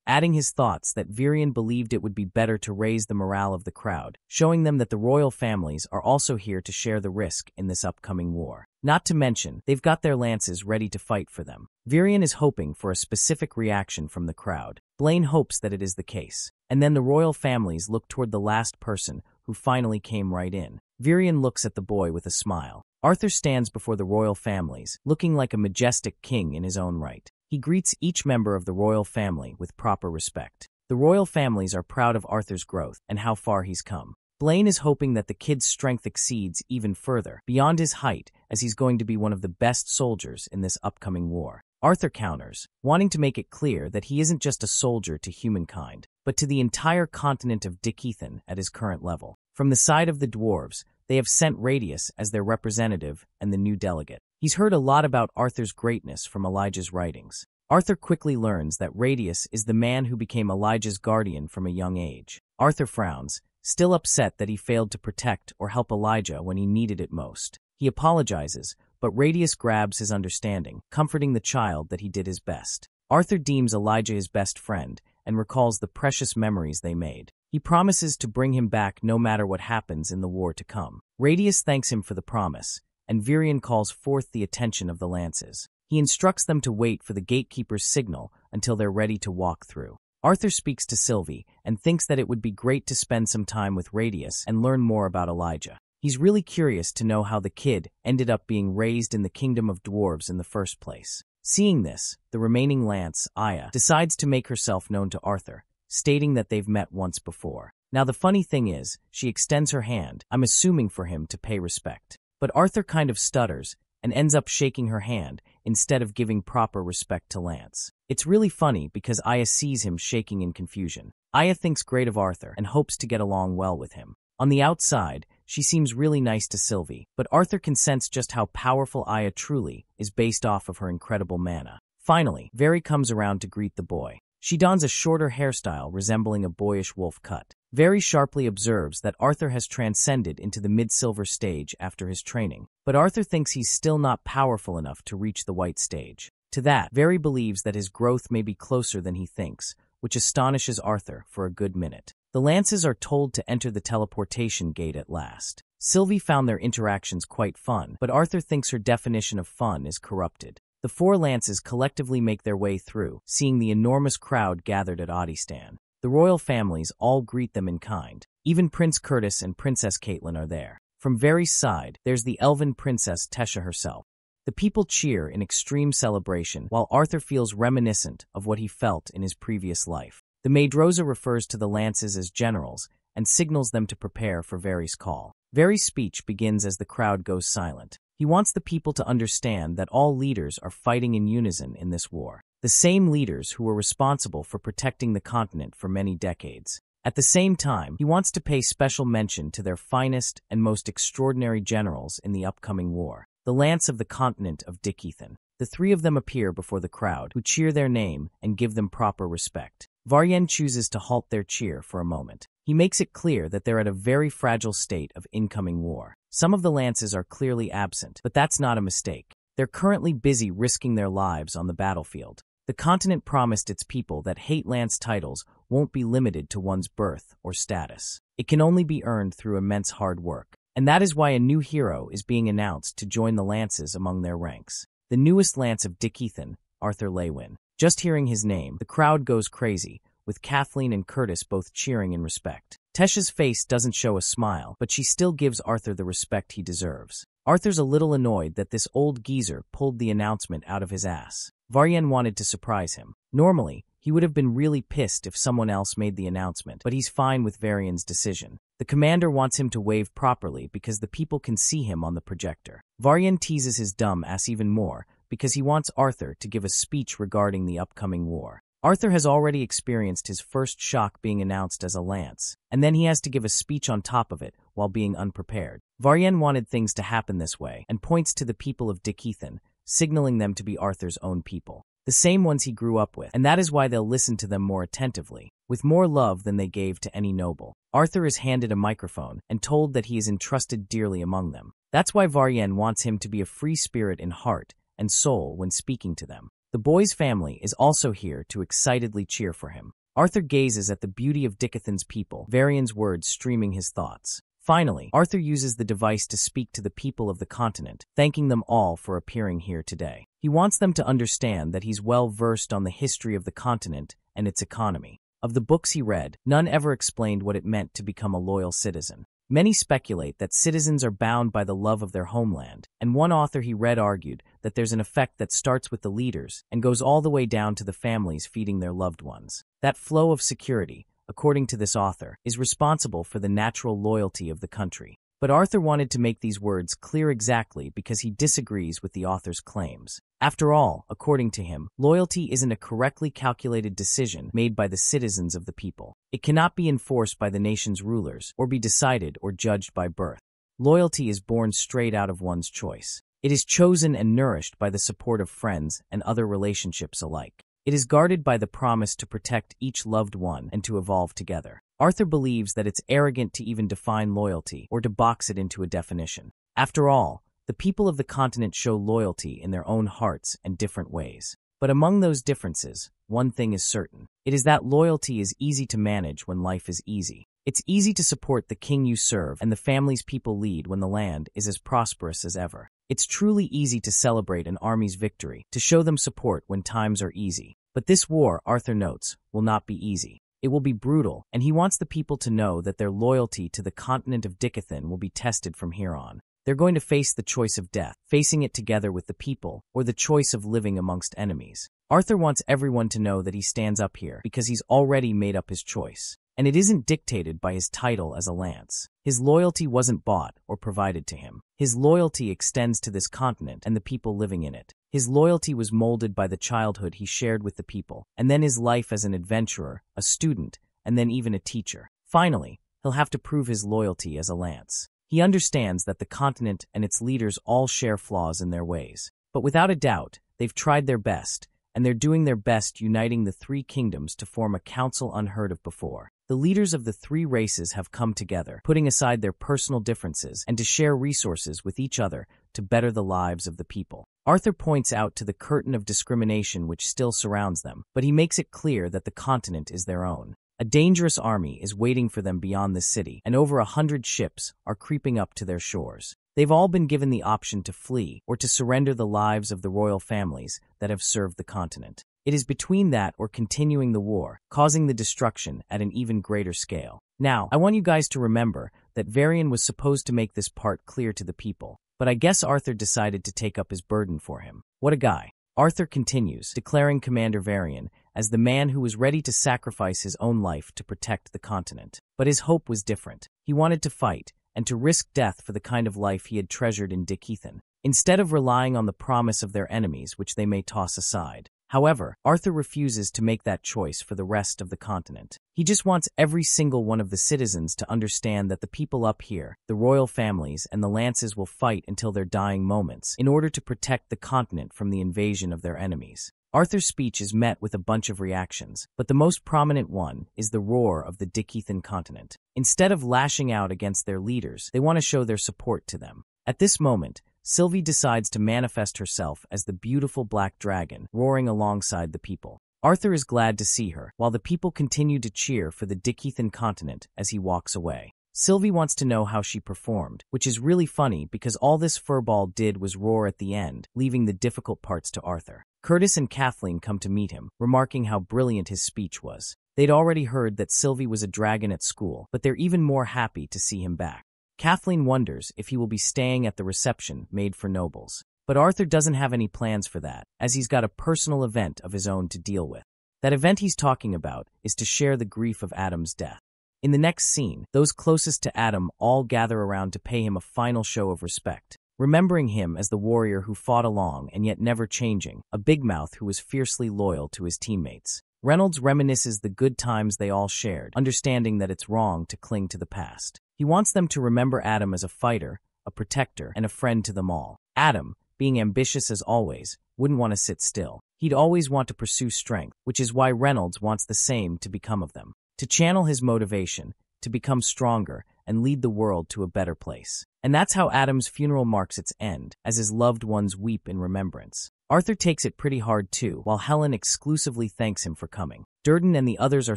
adding his thoughts that Virian believed it would be better to raise the morale of the crowd, showing them that the royal families are also here to share the risk in this upcoming war. Not to mention, they've got their lances ready to fight for them. Virian is hoping for a specific reaction from the crowd. Blaine hopes that it is the case. And then the royal families look toward the last person who finally came right in. Virian looks at the boy with a smile. Arthur stands before the royal families, looking like a majestic king in his own right. He greets each member of the royal family with proper respect. The royal families are proud of Arthur's growth and how far he's come. Blaine is hoping that the kid's strength exceeds even further, beyond his height, as he's going to be one of the best soldiers in this upcoming war. Arthur counters, wanting to make it clear that he isn't just a soldier to humankind, but to the entire continent of Dicethan at his current level. From the side of the dwarves, they have sent Radius as their representative and the new delegate. He's heard a lot about Arthur's greatness from Elijah's writings. Arthur quickly learns that Radius is the man who became Elijah's guardian from a young age. Arthur frowns, still upset that he failed to protect or help Elijah when he needed it most. He apologizes, but Radius grabs his understanding, comforting the child that he did his best. Arthur deems Elijah his best friend and recalls the precious memories they made. He promises to bring him back no matter what happens in the war to come. Radius thanks him for the promise, and Virion calls forth the attention of the lances. He instructs them to wait for the gatekeeper's signal until they're ready to walk through. Arthur speaks to Sylvie and thinks that it would be great to spend some time with Radius and learn more about Elijah. He's really curious to know how the kid ended up being raised in the kingdom of dwarves in the first place. Seeing this, the remaining lance, Aya, decides to make herself known to Arthur, stating that they've met once before. Now the funny thing is, she extends her hand, I'm assuming for him to pay respect. But Arthur kind of stutters and ends up shaking her hand instead of giving proper respect to Lance. It's really funny because Aya sees him shaking in confusion. Aya thinks great of Arthur and hopes to get along well with him. On the outside, she seems really nice to Sylvie, but Arthur can sense just how powerful Aya truly is based off of her incredible mana. Finally, Veri comes around to greet the boy. She dons a shorter hairstyle resembling a boyish wolf cut. Veri sharply observes that Arthur has transcended into the mid-silver stage after his training, but Arthur thinks he's still not powerful enough to reach the white stage. To that, Veri believes that his growth may be closer than he thinks, which astonishes Arthur for a good minute. The lances are told to enter the teleportation gate at last. Sylvie found their interactions quite fun, but Arthur thinks her definition of fun is corrupted. The four lances collectively make their way through, seeing the enormous crowd gathered at Adistan. The royal families all greet them in kind. Even Prince Curtis and Princess Caitlin are there. From Veri's side, there's the elven princess Tesha herself. The people cheer in extreme celebration, while Arthur feels reminiscent of what he felt in his previous life. The Maidrosa refers to the lances as generals and signals them to prepare for Veri's call. Veri's speech begins as the crowd goes silent. He wants the people to understand that all leaders are fighting in unison in this war. The same leaders who were responsible for protecting the continent for many decades. At the same time, he wants to pay special mention to their finest and most extraordinary generals in the upcoming war, the Lance of the continent of Dicethan. The three of them appear before the crowd, who cheer their name and give them proper respect. Varyen chooses to halt their cheer for a moment. He makes it clear that they're at a very fragile state of incoming war. Some of the lances are clearly absent, but that's not a mistake. They're currently busy risking their lives on the battlefield. The continent promised its people that hate lance titles won't be limited to one's birth or status. It can only be earned through immense hard work. And that is why a new hero is being announced to join the lances among their ranks. The newest lance of Dicethan, Arthur Lewin. Just hearing his name, the crowd goes crazy, with Kathleen and Curtis both cheering in respect. Tesha's face doesn't show a smile, but she still gives Arthur the respect he deserves. Arthur's a little annoyed that this old geezer pulled the announcement out of his ass. Varyen wanted to surprise him. Normally, he would have been really pissed if someone else made the announcement, but he's fine with Varian's decision. The commander wants him to wave properly because the people can see him on the projector. Varyen teases his dumb ass even more because he wants Arthur to give a speech regarding the upcoming war. Arthur has already experienced his first shock being announced as a lance, and then he has to give a speech on top of it while being unprepared. Varyen wanted things to happen this way and points to the people of Dicethan, signaling them to be Arthur's own people. The same ones he grew up with, and that is why they'll listen to them more attentively, with more love than they gave to any noble. Arthur is handed a microphone and told that he is entrusted dearly among them. That's why Varyen wants him to be a free spirit in heart and soul when speaking to them. The boy's family is also here to excitedly cheer for him. Arthur gazes at the beauty of Dicethan's people, Varian's words streaming his thoughts. Finally, Arthur uses the device to speak to the people of the continent, thanking them all for appearing here today. He wants them to understand that he's well versed on the history of the continent and its economy. Of the books he read, none ever explained what it meant to become a loyal citizen. Many speculate that citizens are bound by the love of their homeland, and one author he read argued that there's an effect that starts with the leaders and goes all the way down to the families feeding their loved ones. That flow of security, according to this author, is responsible for the natural loyalty of the country. But Arthur wanted to make these words clear exactly because he disagrees with the author's claims. After all, according to him, loyalty isn't a correctly calculated decision made by the citizens of the people. It cannot be enforced by the nation's rulers or be decided or judged by birth. Loyalty is born straight out of one's choice. It is chosen and nourished by the support of friends and other relationships alike. It is guarded by the promise to protect each loved one and to evolve together. Arthur believes that it's arrogant to even define loyalty or to box it into a definition. After all, the people of the continent show loyalty in their own hearts and different ways. But among those differences, one thing is certain. It is that loyalty is easy to manage when life is easy. It's easy to support the king you serve and the families people lead when the land is as prosperous as ever. It's truly easy to celebrate an army's victory, to show them support when times are easy. But this war, Arthur notes, will not be easy. It will be brutal, and he wants the people to know that their loyalty to the continent of Dickython will be tested from here on. They're going to face the choice of death, facing it together with the people, or the choice of living amongst enemies. Arthur wants everyone to know that he stands up here because he's already made up his choice. And it isn't dictated by his title as a lance. His loyalty wasn't bought or provided to him. His loyalty extends to this continent and the people living in it. His loyalty was molded by the childhood he shared with the people, and then his life as an adventurer, a student, and then even a teacher. Finally, he'll have to prove his loyalty as a lance. He understands that the continent and its leaders all share flaws in their ways. But without a doubt, they've tried their best, and they're doing their best uniting the three kingdoms to form a council unheard of before. The leaders of the three races have come together, putting aside their personal differences and to share resources with each other to better the lives of the people. Arthur points out to the curtain of discrimination which still surrounds them, but he makes it clear that the continent is their own. A dangerous army is waiting for them beyond the city, and over 100 ships are creeping up to their shores. They've all been given the option to flee or to surrender the lives of the royal families that have served the continent. It is between that or continuing the war, causing the destruction at an even greater scale. Now, I want you guys to remember that Varian was supposed to make this part clear to the people, but I guess Arthur decided to take up his burden for him. What a guy. Arthur continues, declaring Commander Varian as the man who was ready to sacrifice his own life to protect the continent. But his hope was different. He wanted to fight, and to risk death for the kind of life he had treasured in Dickython, instead of relying on the promise of their enemies which they may toss aside. However, Arthur refuses to make that choice for the rest of the continent. He just wants every single one of the citizens to understand that the people up here, the royal families, and the lances will fight until their dying moments in order to protect the continent from the invasion of their enemies. Arthur's speech is met with a bunch of reactions, but the most prominent one is the roar of the Dickython continent. Instead of lashing out against their leaders, they want to show their support to them. At this moment, Sylvie decides to manifest herself as the beautiful black dragon, roaring alongside the people. Arthur is glad to see her, while the people continue to cheer for the Dickython continent as he walks away. Sylvie wants to know how she performed, which is really funny because all this furball did was roar at the end, leaving the difficult parts to Arthur. Curtis and Kathleen come to meet him, remarking how brilliant his speech was. They'd already heard that Sylvie was a dragon at school, but they're even more happy to see him back. Kathleen wonders if he will be staying at the reception made for nobles. But Arthur doesn't have any plans for that, as he's got a personal event of his own to deal with. That event he's talking about is to share the grief of Adam's death. In the next scene, those closest to Adam all gather around to pay him a final show of respect, remembering him as the warrior who fought along and yet never changing, a big mouth who was fiercely loyal to his teammates. Reynolds reminisces the good times they all shared, understanding that it's wrong to cling to the past. He wants them to remember Adam as a fighter, a protector, and a friend to them all. Adam, being ambitious as always, wouldn't want to sit still. He'd always want to pursue strength, which is why Reynolds wants the same to become of them. To channel his motivation, to become stronger, and lead the world to a better place. And that's how Adam's funeral marks its end, as his loved ones weep in remembrance. Arthur takes it pretty hard too, while Helen exclusively thanks him for coming. Durden and the others are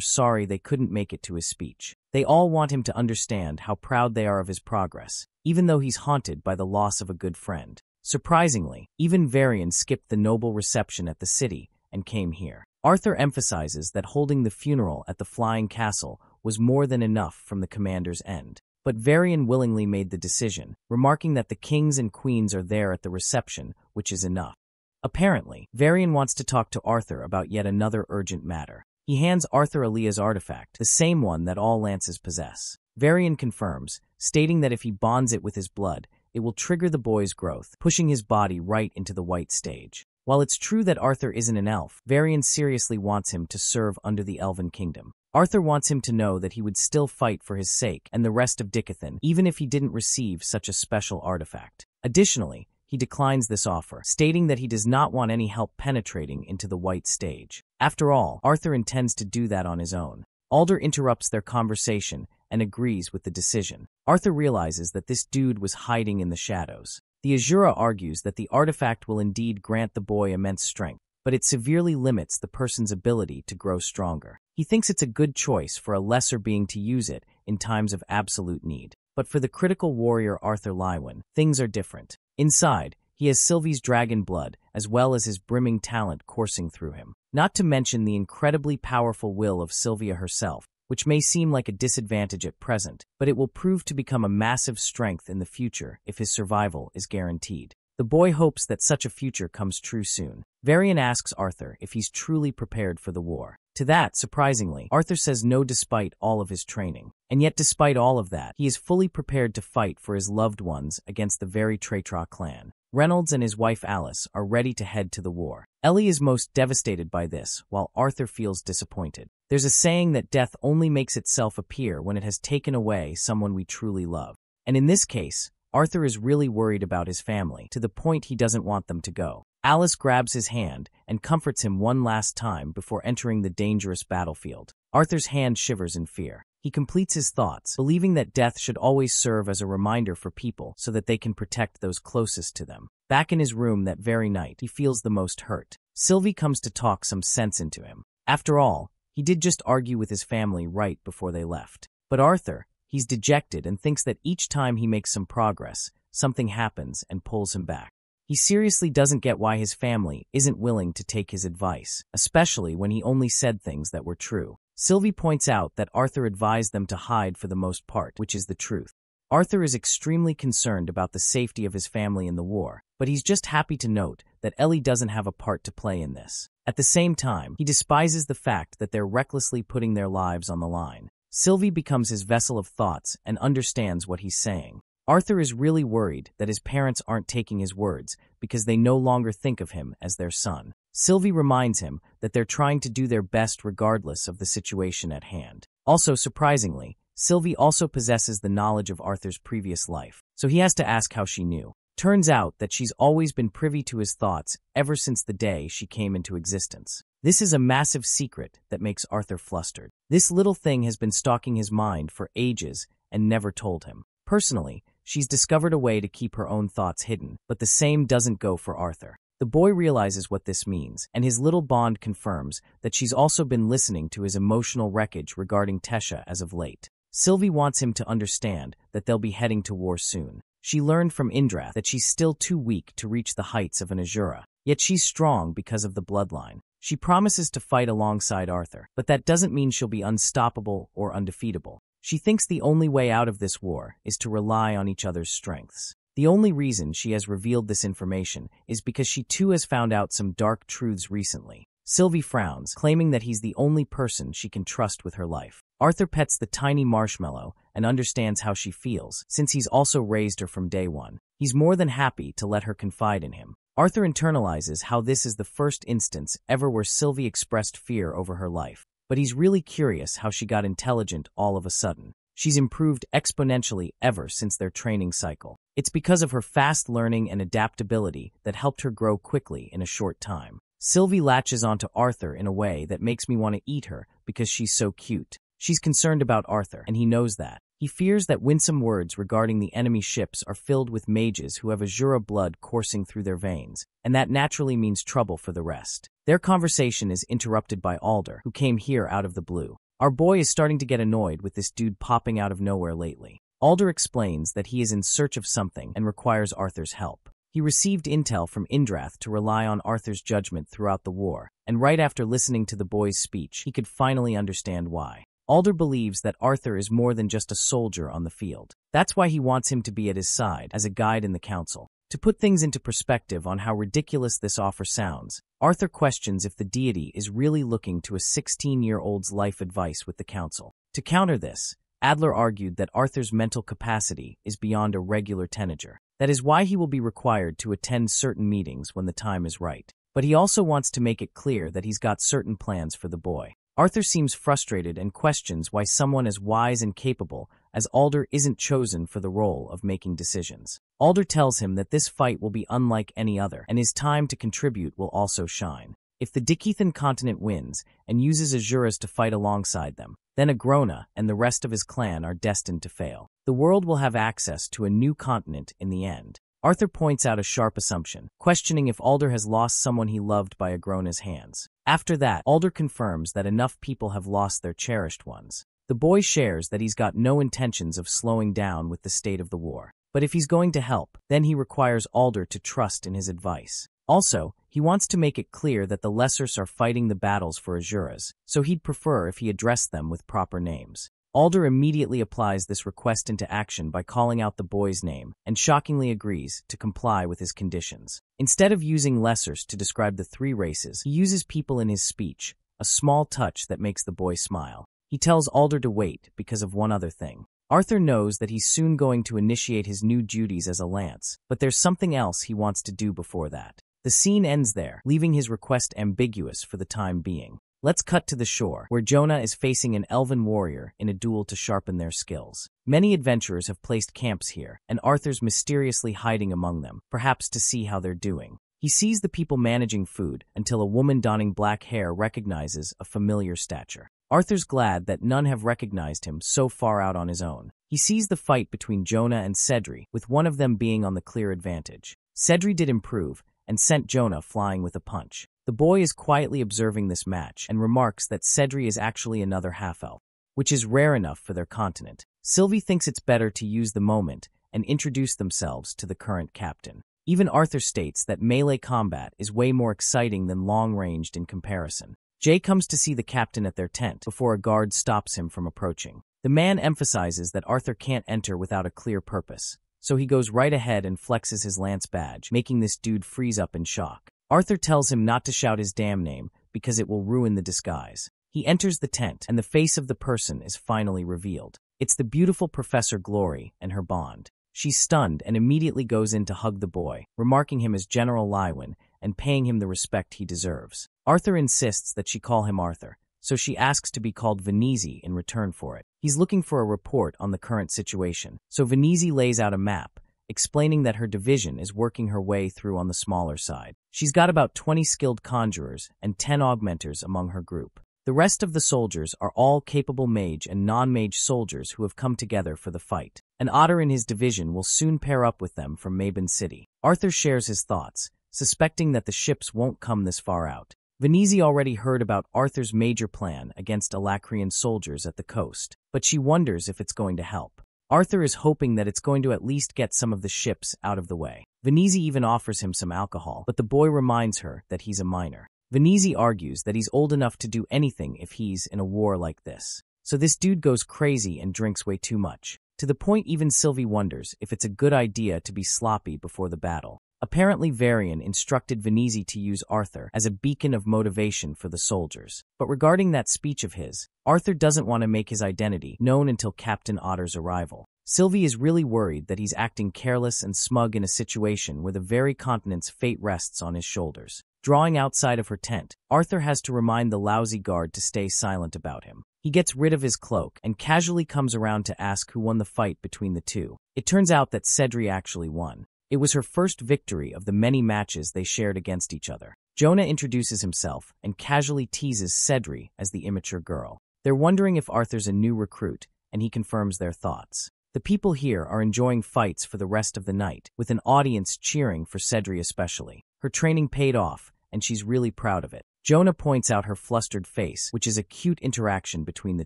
sorry they couldn't make it to his speech. They all want him to understand how proud they are of his progress, even though he's haunted by the loss of a good friend. Surprisingly, even Varian skipped the noble reception at the city and came here. Arthur emphasizes that holding the funeral at the Flying Castle was more than enough from the commander's end. but Varian willingly made the decision, remarking that the kings and queens are there at the reception, which is enough. Apparently, Varian wants to talk to Arthur about yet another urgent matter. He hands Arthur Aaliyah's artifact, the same one that all lances possess. Varian confirms, stating that if he bonds it with his blood, it will trigger the boy's growth, pushing his body right into the white stage. While it's true that Arthur isn't an elf, Varian seriously wants him to serve under the Elven Kingdom. Arthur wants him to know that he would still fight for his sake and the rest of Dicothan, even if he didn't receive such a special artifact. Additionally, he declines this offer, stating that he does not want any help penetrating into the white stage. After all, Arthur intends to do that on his own. Alder interrupts their conversation and agrees with the decision. Arthur realizes that this dude was hiding in the shadows. The Azura argues that the artifact will indeed grant the boy immense strength, but it severely limits the person's ability to grow stronger. He thinks it's a good choice for a lesser being to use it in times of absolute need. But for the critical warrior Arthur Lywin, things are different. Inside, he has Sylvie's dragon blood, as well as his brimming talent coursing through him. Not to mention the incredibly powerful will of Sylvia herself, which may seem like a disadvantage at present, but it will prove to become a massive strength in the future if his survival is guaranteed. The boy hopes that such a future comes true soon. Varian asks Arthur if he's truly prepared for the war. To that, surprisingly, Arthur says no despite all of his training. And yet despite all of that, he is fully prepared to fight for his loved ones against the very Traitor clan. Reynolds and his wife Alice are ready to head to the war. Ellie is most devastated by this, while Arthur feels disappointed. There's a saying that death only makes itself appear when it has taken away someone we truly love. And in this case, Arthur is really worried about his family, to the point he doesn't want them to go. Alice grabs his hand and comforts him one last time before entering the dangerous battlefield. Arthur's hand shivers in fear. He completes his thoughts, believing that death should always serve as a reminder for people so that they can protect those closest to them. Back in his room that very night, he feels the most hurt. Sylvie comes to talk some sense into him. After all, he did just argue with his family right before they left. But Arthur, he's dejected and thinks that each time he makes some progress, something happens and pulls him back. He seriously doesn't get why his family isn't willing to take his advice, especially when he only said things that were true. Sylvie points out that Arthur advised them to hide for the most part, which is the truth. Arthur is extremely concerned about the safety of his family in the war, but he's just happy to note that Ellie doesn't have a part to play in this. At the same time, he despises the fact that they're recklessly putting their lives on the line. Sylvie becomes his vessel of thoughts and understands what he's saying. Arthur is really worried that his parents aren't taking his words because they no longer think of him as their son. Sylvie reminds him that they're trying to do their best regardless of the situation at hand. Also, surprisingly, Sylvie also possesses the knowledge of Arthur's previous life, so he has to ask how she knew. Turns out that she's always been privy to his thoughts ever since the day she came into existence. This is a massive secret that makes Arthur flustered. This little thing has been stalking his mind for ages and never told him. Personally, she's discovered a way to keep her own thoughts hidden, but the same doesn't go for Arthur. The boy realizes what this means, and his little bond confirms that she's also been listening to his emotional wreckage regarding Tesha as of late. Sylvie wants him to understand that they'll be heading to war soon. She learned from Indrath that she's still too weak to reach the heights of an Azura, yet she's strong because of the bloodline. She promises to fight alongside Arthur, but that doesn't mean she'll be unstoppable or undefeatable. She thinks the only way out of this war is to rely on each other's strengths. The only reason she has revealed this information is because she too has found out some dark truths recently. Sylvie frowns, claiming that he's the only person she can trust with her life. Arthur pets the tiny marshmallow and understands how she feels, since he's also raised her from day one. He's more than happy to let her confide in him. Arthur internalizes how this is the first instance ever where Sylvie expressed fear over her life, but he's really curious how she got intelligent all of a sudden. She's improved exponentially ever since their training cycle. It's because of her fast learning and adaptability that helped her grow quickly in a short time. Sylvie latches onto Arthur in a way that makes me want to eat her because she's so cute. She's concerned about Arthur, and he knows that. He fears that winsome words regarding the enemy ships are filled with mages who have Azura blood coursing through their veins, and that naturally means trouble for the rest. Their conversation is interrupted by Alder, who came here out of the blue. Our boy is starting to get annoyed with this dude popping out of nowhere lately. Alder explains that he is in search of something and requires Arthur's help. He received intel from Indrath to rely on Arthur's judgment throughout the war, and right after listening to the boy's speech, he could finally understand why. Alder believes that Arthur is more than just a soldier on the field. That's why he wants him to be at his side as a guide in the council. To put things into perspective on how ridiculous this offer sounds, Arthur questions if the deity is really looking to a 16-year-old's life advice with the council. To counter this, Adler argued that Arthur's mental capacity is beyond a regular teenager. That is why he will be required to attend certain meetings when the time is right. But he also wants to make it clear that he's got certain plans for the boy. Arthur seems frustrated and questions why someone as wise and capable as Alder isn't chosen for the role of making decisions. Alder tells him that this fight will be unlike any other, and his time to contribute will also shine. If the Dikethan continent wins and uses Azuras to fight alongside them, then Agrona and the rest of his clan are destined to fail. The world will have access to a new continent in the end. Arthur points out a sharp assumption, questioning if Alder has lost someone he loved by Agrona's hands. After that, Alder confirms that enough people have lost their cherished ones. The boy shares that he's got no intentions of slowing down with the state of the war. But if he's going to help, then he requires Alder to trust in his advice. Also, he wants to make it clear that the Lessers are fighting the battles for Azuras, so he'd prefer if he addressed them with proper names. Alder immediately applies this request into action by calling out the boy's name, and shockingly agrees to comply with his conditions. Instead of using Lessers to describe the three races, he uses people in his speech, a small touch that makes the boy smile. He tells Alder to wait because of one other thing. Arthur knows that he's soon going to initiate his new duties as a lance, but there's something else he wants to do before that. The scene ends there, leaving his request ambiguous for the time being. Let's cut to the shore, where Jonah is facing an elven warrior in a duel to sharpen their skills. Many adventurers have placed camps here, and Arthur's mysteriously hiding among them, perhaps to see how they're doing. He sees the people managing food until a woman donning black hair recognizes a familiar stature. Arthur's glad that none have recognized him so far out on his own. He sees the fight between Jonah and Cedri, with one of them being on the clear advantage. Cedri did improve, and sent Jonah flying with a punch. The boy is quietly observing this match and remarks that Cedri is actually another half-elf, which is rare enough for their continent. Sylvie thinks it's better to use the moment and introduce themselves to the current captain. Even Arthur states that melee combat is way more exciting than long-ranged in comparison. Jay comes to see the captain at their tent before a guard stops him from approaching. The man emphasizes that Arthur can't enter without a clear purpose, so he goes right ahead and flexes his lance badge, making this dude freeze up in shock. Arthur tells him not to shout his damn name because it will ruin the disguise. He enters the tent, and the face of the person is finally revealed. It's the beautiful Professor Glory and her bond. She's stunned and immediately goes in to hug the boy, remarking him as General Lywin and paying him the respect he deserves. Arthur insists that she call him Arthur, so she asks to be called Venezi in return for it. He's looking for a report on the current situation, so Venezi lays out a map, explaining that her division is working her way through on the smaller side. She's got about 20 skilled conjurers and 10 augmenters among her group. The rest of the soldiers are all capable mage and non-mage soldiers who have come together for the fight. An otter in his division will soon pair up with them from Mabon City. Arthur shares his thoughts, suspecting that the ships won't come this far out. Venezi already heard about Arthur's major plan against Alacrian soldiers at the coast, but she wonders if it's going to help. Arthur is hoping that it's going to at least get some of the ships out of the way. Venezi even offers him some alcohol, but the boy reminds her that he's a minor. Venezi argues that he's old enough to do anything if he's in a war like this. So this dude goes crazy and drinks way too much, to the point even Sylvie wonders if it's a good idea to be sloppy before the battle. Apparently Varian instructed Venezi to use Arthur as a beacon of motivation for the soldiers. But regarding that speech of his, Arthur doesn't want to make his identity known until Captain Otter's arrival. Sylvie is really worried that he's acting careless and smug in a situation where the very continent's fate rests on his shoulders. Drawing outside of her tent, Arthur has to remind the lousy guard to stay silent about him. He gets rid of his cloak and casually comes around to ask who won the fight between the two. It turns out that Cedri actually won. It was her first victory of the many matches they shared against each other. Jonah introduces himself and casually teases Cedri as the immature girl. They're wondering if Arthur's a new recruit, and he confirms their thoughts. The people here are enjoying fights for the rest of the night, with an audience cheering for Cedri especially. Her training paid off, and she's really proud of it. Jonah points out her flustered face, which is a cute interaction between the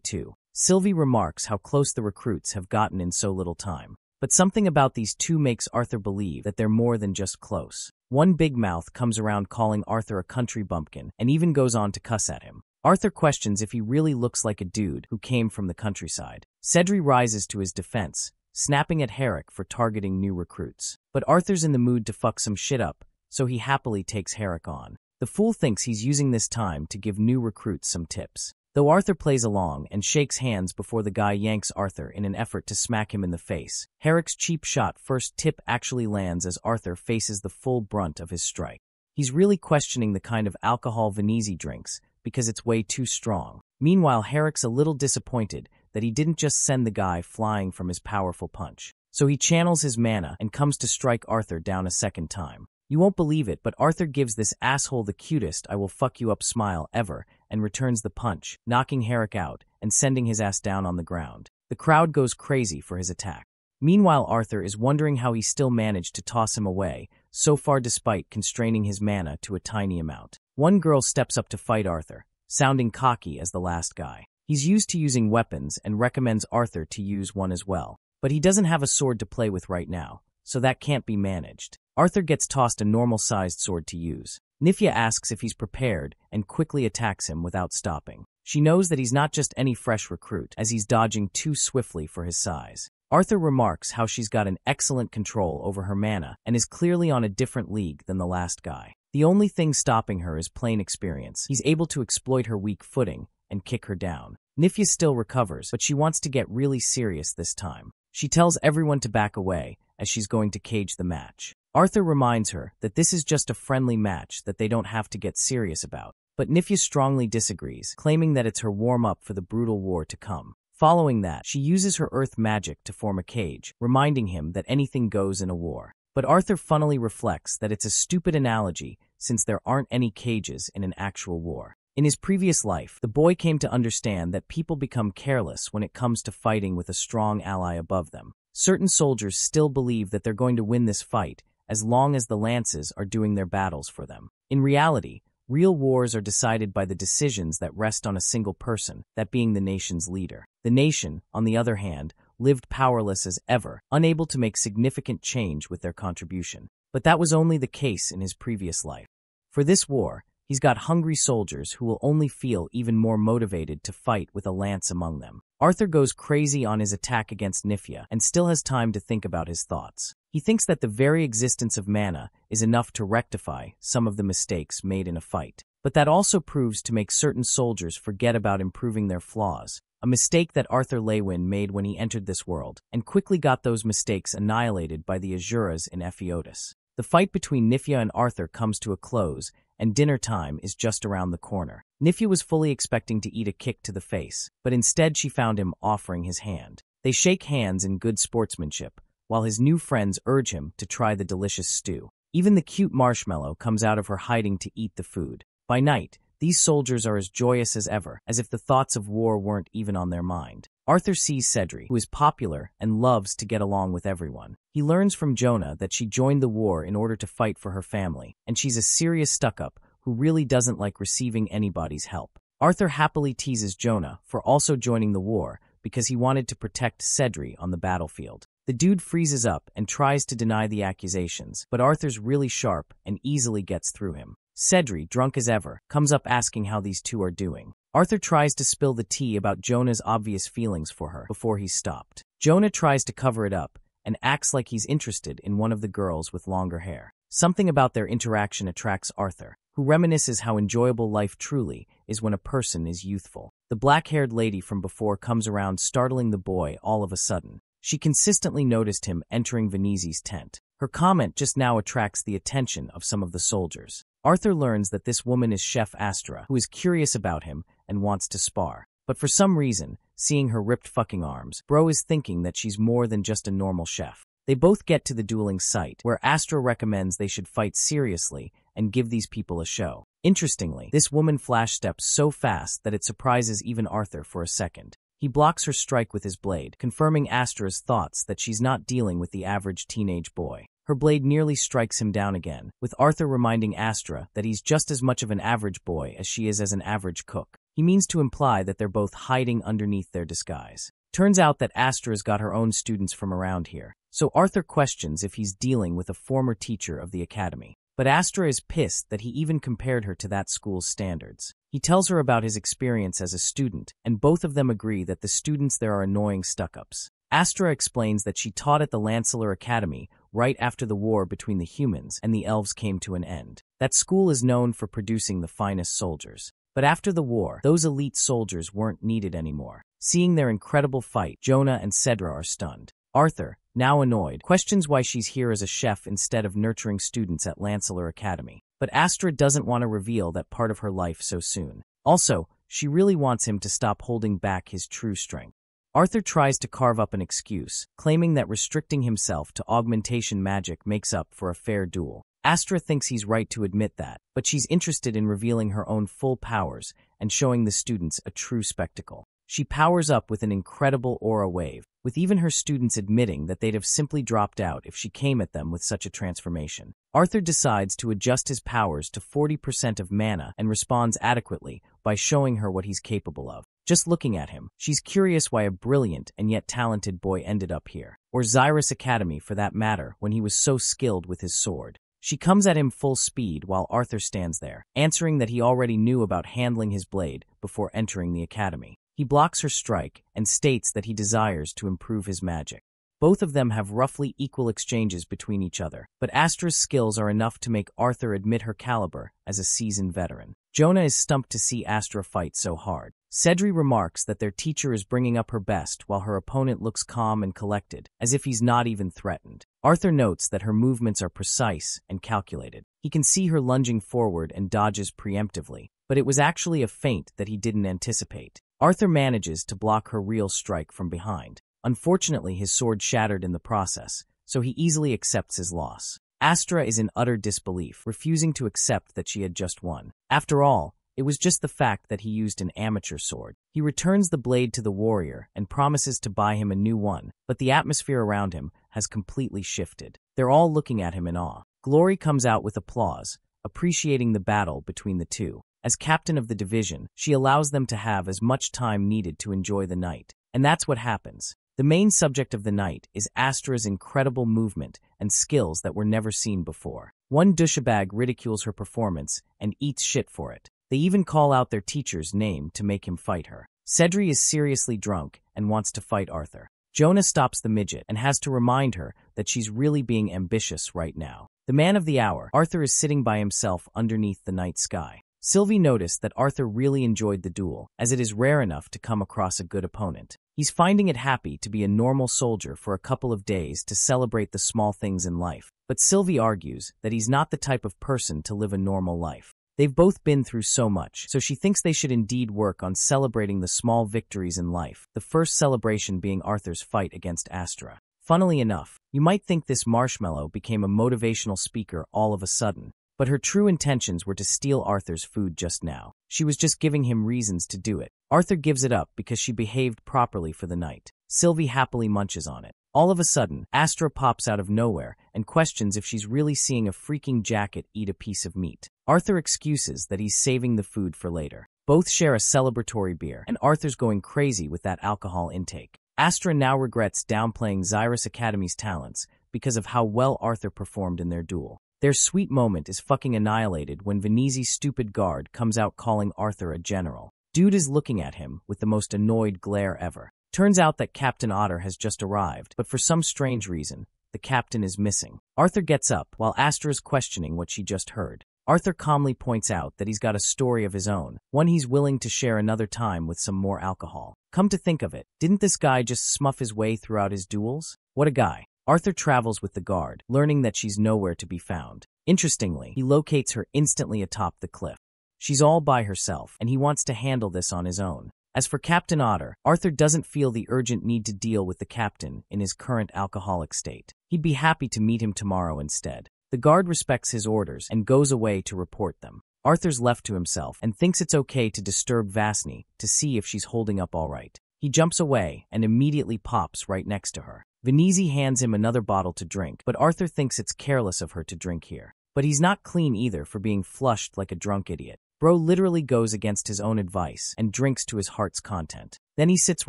two. Sylvie remarks how close the recruits have gotten in so little time. But something about these two makes Arthur believe that they're more than just close. One big mouth comes around calling Arthur a country bumpkin and even goes on to cuss at him. Arthur questions if he really looks like a dude who came from the countryside. Cedric rises to his defense, snapping at Herrick for targeting new recruits. But Arthur's in the mood to fuck some shit up, so he happily takes Herrick on. The fool thinks he's using this time to give new recruits some tips. Though Arthur plays along and shakes hands before the guy yanks Arthur in an effort to smack him in the face, Herrick's cheap shot first tip actually lands as Arthur faces the full brunt of his strike. He's really questioning the kind of alcohol Venezi drinks, because it's way too strong. Meanwhile, Herrick's a little disappointed that he didn't just send the guy flying from his powerful punch. So he channels his mana and comes to strike Arthur down a second time. You won't believe it, but Arthur gives this asshole the cutest "I will fuck you up" smile ever and returns the punch, knocking Herrick out and sending his ass down on the ground. The crowd goes crazy for his attack. Meanwhile, Arthur is wondering how he still managed to toss him away, so far despite constraining his mana to a tiny amount. One girl steps up to fight Arthur, sounding cocky as the last guy. He's used to using weapons and recommends Arthur to use one as well. But he doesn't have a sword to play with right now, so that can't be managed. Arthur gets tossed a normal-sized sword to use. Nifia asks if he's prepared and quickly attacks him without stopping. She knows that he's not just any fresh recruit, as he's dodging too swiftly for his size. Arthur remarks how she's got an excellent control over her mana and is clearly on a different league than the last guy. The only thing stopping her is plain experience. He's able to exploit her weak footing and kick her down. Nifia still recovers, but she wants to get really serious this time. She tells everyone to back away, as she's going to cage the match. Arthur reminds her that this is just a friendly match that they don't have to get serious about. But Nifia strongly disagrees, claiming that it's her warm-up for the brutal war to come. Following that, she uses her earth magic to form a cage, reminding him that anything goes in a war. But Arthur funnily reflects that it's a stupid analogy since there aren't any cages in an actual war. In his previous life, the boy came to understand that people become careless when it comes to fighting with a strong ally above them. Certain soldiers still believe that they're going to win this fight as long as the lances are doing their battles for them. In reality, real wars are decided by the decisions that rest on a single person, that being the nation's leader. The nation, on the other hand, lived powerless as ever, unable to make significant change with their contribution. But that was only the case in his previous life. For this war, he's got hungry soldiers who will only feel even more motivated to fight with a lance among them. Arthur goes crazy on his attack against Nifia and still has time to think about his thoughts. He thinks that the very existence of mana is enough to rectify some of the mistakes made in a fight. But that also proves to make certain soldiers forget about improving their flaws, a mistake that Arthur Lewin made when he entered this world, and quickly got those mistakes annihilated by the Azuras in Epheotis. The fight between Nifia and Arthur comes to a close, and dinner time is just around the corner. Nifia was fully expecting to eat a kick to the face, but instead she found him offering his hand. They shake hands in good sportsmanship, while his new friends urge him to try the delicious stew. Even the cute Marshmallow comes out of her hiding to eat the food. By night, these soldiers are as joyous as ever, as if the thoughts of war weren't even on their mind. Arthur sees Cedric, who is popular and loves to get along with everyone. He learns from Jonah that she joined the war in order to fight for her family, and she's a serious stuck-up who really doesn't like receiving anybody's help. Arthur happily teases Jonah for also joining the war because he wanted to protect Cedric on the battlefield. The dude freezes up and tries to deny the accusations, but Arthur's really sharp and easily gets through him. Cedric, drunk as ever, comes up asking how these two are doing. Arthur tries to spill the tea about Jonah's obvious feelings for her before he's stopped. Jonah tries to cover it up and acts like he's interested in one of the girls with longer hair. Something about their interaction attracts Arthur, who reminisces how enjoyable life truly is when a person is youthful. The black-haired lady from before comes around, startling the boy all of a sudden. She consistently noticed him entering Venezi's tent. Her comment just now attracts the attention of some of the soldiers. Arthur learns that this woman is Chef Astra, who is curious about him and wants to spar. But for some reason, seeing her ripped fucking arms, Bro is thinking that she's more than just a normal chef. They both get to the dueling site, where Astra recommends they should fight seriously and give these people a show. Interestingly, this woman flash steps so fast that it surprises even Arthur for a second. He blocks her strike with his blade, confirming Astra's thoughts that she's not dealing with the average teenage boy. Her blade nearly strikes him down again, with Arthur reminding Astra that he's just as much of an average boy as she is as an average cook. He means to imply that they're both hiding underneath their disguise. Turns out that Astra's got her own students from around here, so Arthur questions if he's dealing with a former teacher of the academy. But Astra is pissed that he even compared her to that school's standards. He tells her about his experience as a student, and both of them agree that the students there are annoying stuck-ups. Astra explains that she taught at the Lancelot Academy right after the war between the humans and the elves came to an end. That school is known for producing the finest soldiers. But after the war, those elite soldiers weren't needed anymore. Seeing their incredible fight, Jonah and Cedra are stunned. Arthur, now annoyed, questions why she's here as a chef instead of nurturing students at Lancelot Academy. But Astra doesn't want to reveal that part of her life so soon. Also, she really wants him to stop holding back his true strength. Arthur tries to carve up an excuse, claiming that restricting himself to augmentation magic makes up for a fair duel. Astra thinks he's right to admit that, but she's interested in revealing her own full powers and showing the students a true spectacle. She powers up with an incredible aura wave, with even her students admitting that they'd have simply dropped out if she came at them with such a transformation. Arthur decides to adjust his powers to 40% of mana and responds adequately by showing her what he's capable of. Just looking at him, she's curious why a brilliant and yet talented boy ended up here, or Xyrus Academy for that matter, when he was so skilled with his sword. She comes at him full speed while Arthur stands there, answering that he already knew about handling his blade before entering the academy. He blocks her strike and states that he desires to improve his magic. Both of them have roughly equal exchanges between each other, but Astra's skills are enough to make Arthur admit her caliber as a seasoned veteran. Jonah is stumped to see Astra fight so hard. Cedri remarks that their teacher is bringing up her best while her opponent looks calm and collected, as if he's not even threatened. Arthur notes that her movements are precise and calculated. He can see her lunging forward and dodges preemptively, but it was actually a feint that he didn't anticipate. Arthur manages to block her real strike from behind. Unfortunately, his sword shattered in the process, so he easily accepts his loss. Astra is in utter disbelief, refusing to accept that she had just won. After all, it was just the fact that he used an amateur sword. He returns the blade to the warrior and promises to buy him a new one, but the atmosphere around him has completely shifted. They're all looking at him in awe. Glory comes out with applause, appreciating the battle between the two. As captain of the division, she allows them to have as much time needed to enjoy the night. And that's what happens. The main subject of the night is Astra's incredible movement and skills that were never seen before. One douchebag ridicules her performance and eats shit for it. They even call out their teacher's name to make him fight her. Cedri is seriously drunk and wants to fight Arthur. Jonah stops the midget and has to remind her that she's really being ambitious right now. The man of the hour, Arthur, is sitting by himself underneath the night sky. Sylvie noticed that Arthur really enjoyed the duel, as it is rare enough to come across a good opponent. He's finding it happy to be a normal soldier for a couple of days to celebrate the small things in life. But Sylvie argues that he's not the type of person to live a normal life. They've both been through so much, so she thinks they should indeed work on celebrating the small victories in life, the first celebration being Arthur's fight against Astra. Funnily enough, you might think this marshmallow became a motivational speaker all of a sudden, but her true intentions were to steal Arthur's food just now. She was just giving him reasons to do it. Arthur gives it up because she behaved properly for the night. Sylvie happily munches on it. All of a sudden, Astra pops out of nowhere and questions if she's really seeing a freaking jacket eat a piece of meat. Arthur excuses that he's saving the food for later. Both share a celebratory beer, and Arthur's going crazy with that alcohol intake. Astra now regrets downplaying Xyrus Academy's talents because of how well Arthur performed in their duel. Their sweet moment is fucking annihilated when Venezzi's stupid guard comes out calling Arthur a general. Dude is looking at him with the most annoyed glare ever. Turns out that Captain Otter has just arrived, but for some strange reason, the captain is missing. Arthur gets up while Astra is questioning what she just heard. Arthur calmly points out that he's got a story of his own, one he's willing to share another time with some more alcohol. Come to think of it, didn't this guy just smuff his way throughout his duels? What a guy. Arthur travels with the guard, learning that she's nowhere to be found. Interestingly, he locates her instantly atop the cliff. She's all by herself, and he wants to handle this on his own. As for Captain Otter, Arthur doesn't feel the urgent need to deal with the captain in his current alcoholic state. He'd be happy to meet him tomorrow instead. The guard respects his orders and goes away to report them. Arthur's left to himself and thinks it's okay to disturb Vasni to see if she's holding up all right. He jumps away and immediately pops right next to her. Venezzi hands him another bottle to drink, but Arthur thinks it's careless of her to drink here. But he's not clean either for being flushed like a drunk idiot. Bro literally goes against his own advice and drinks to his heart's content. Then he sits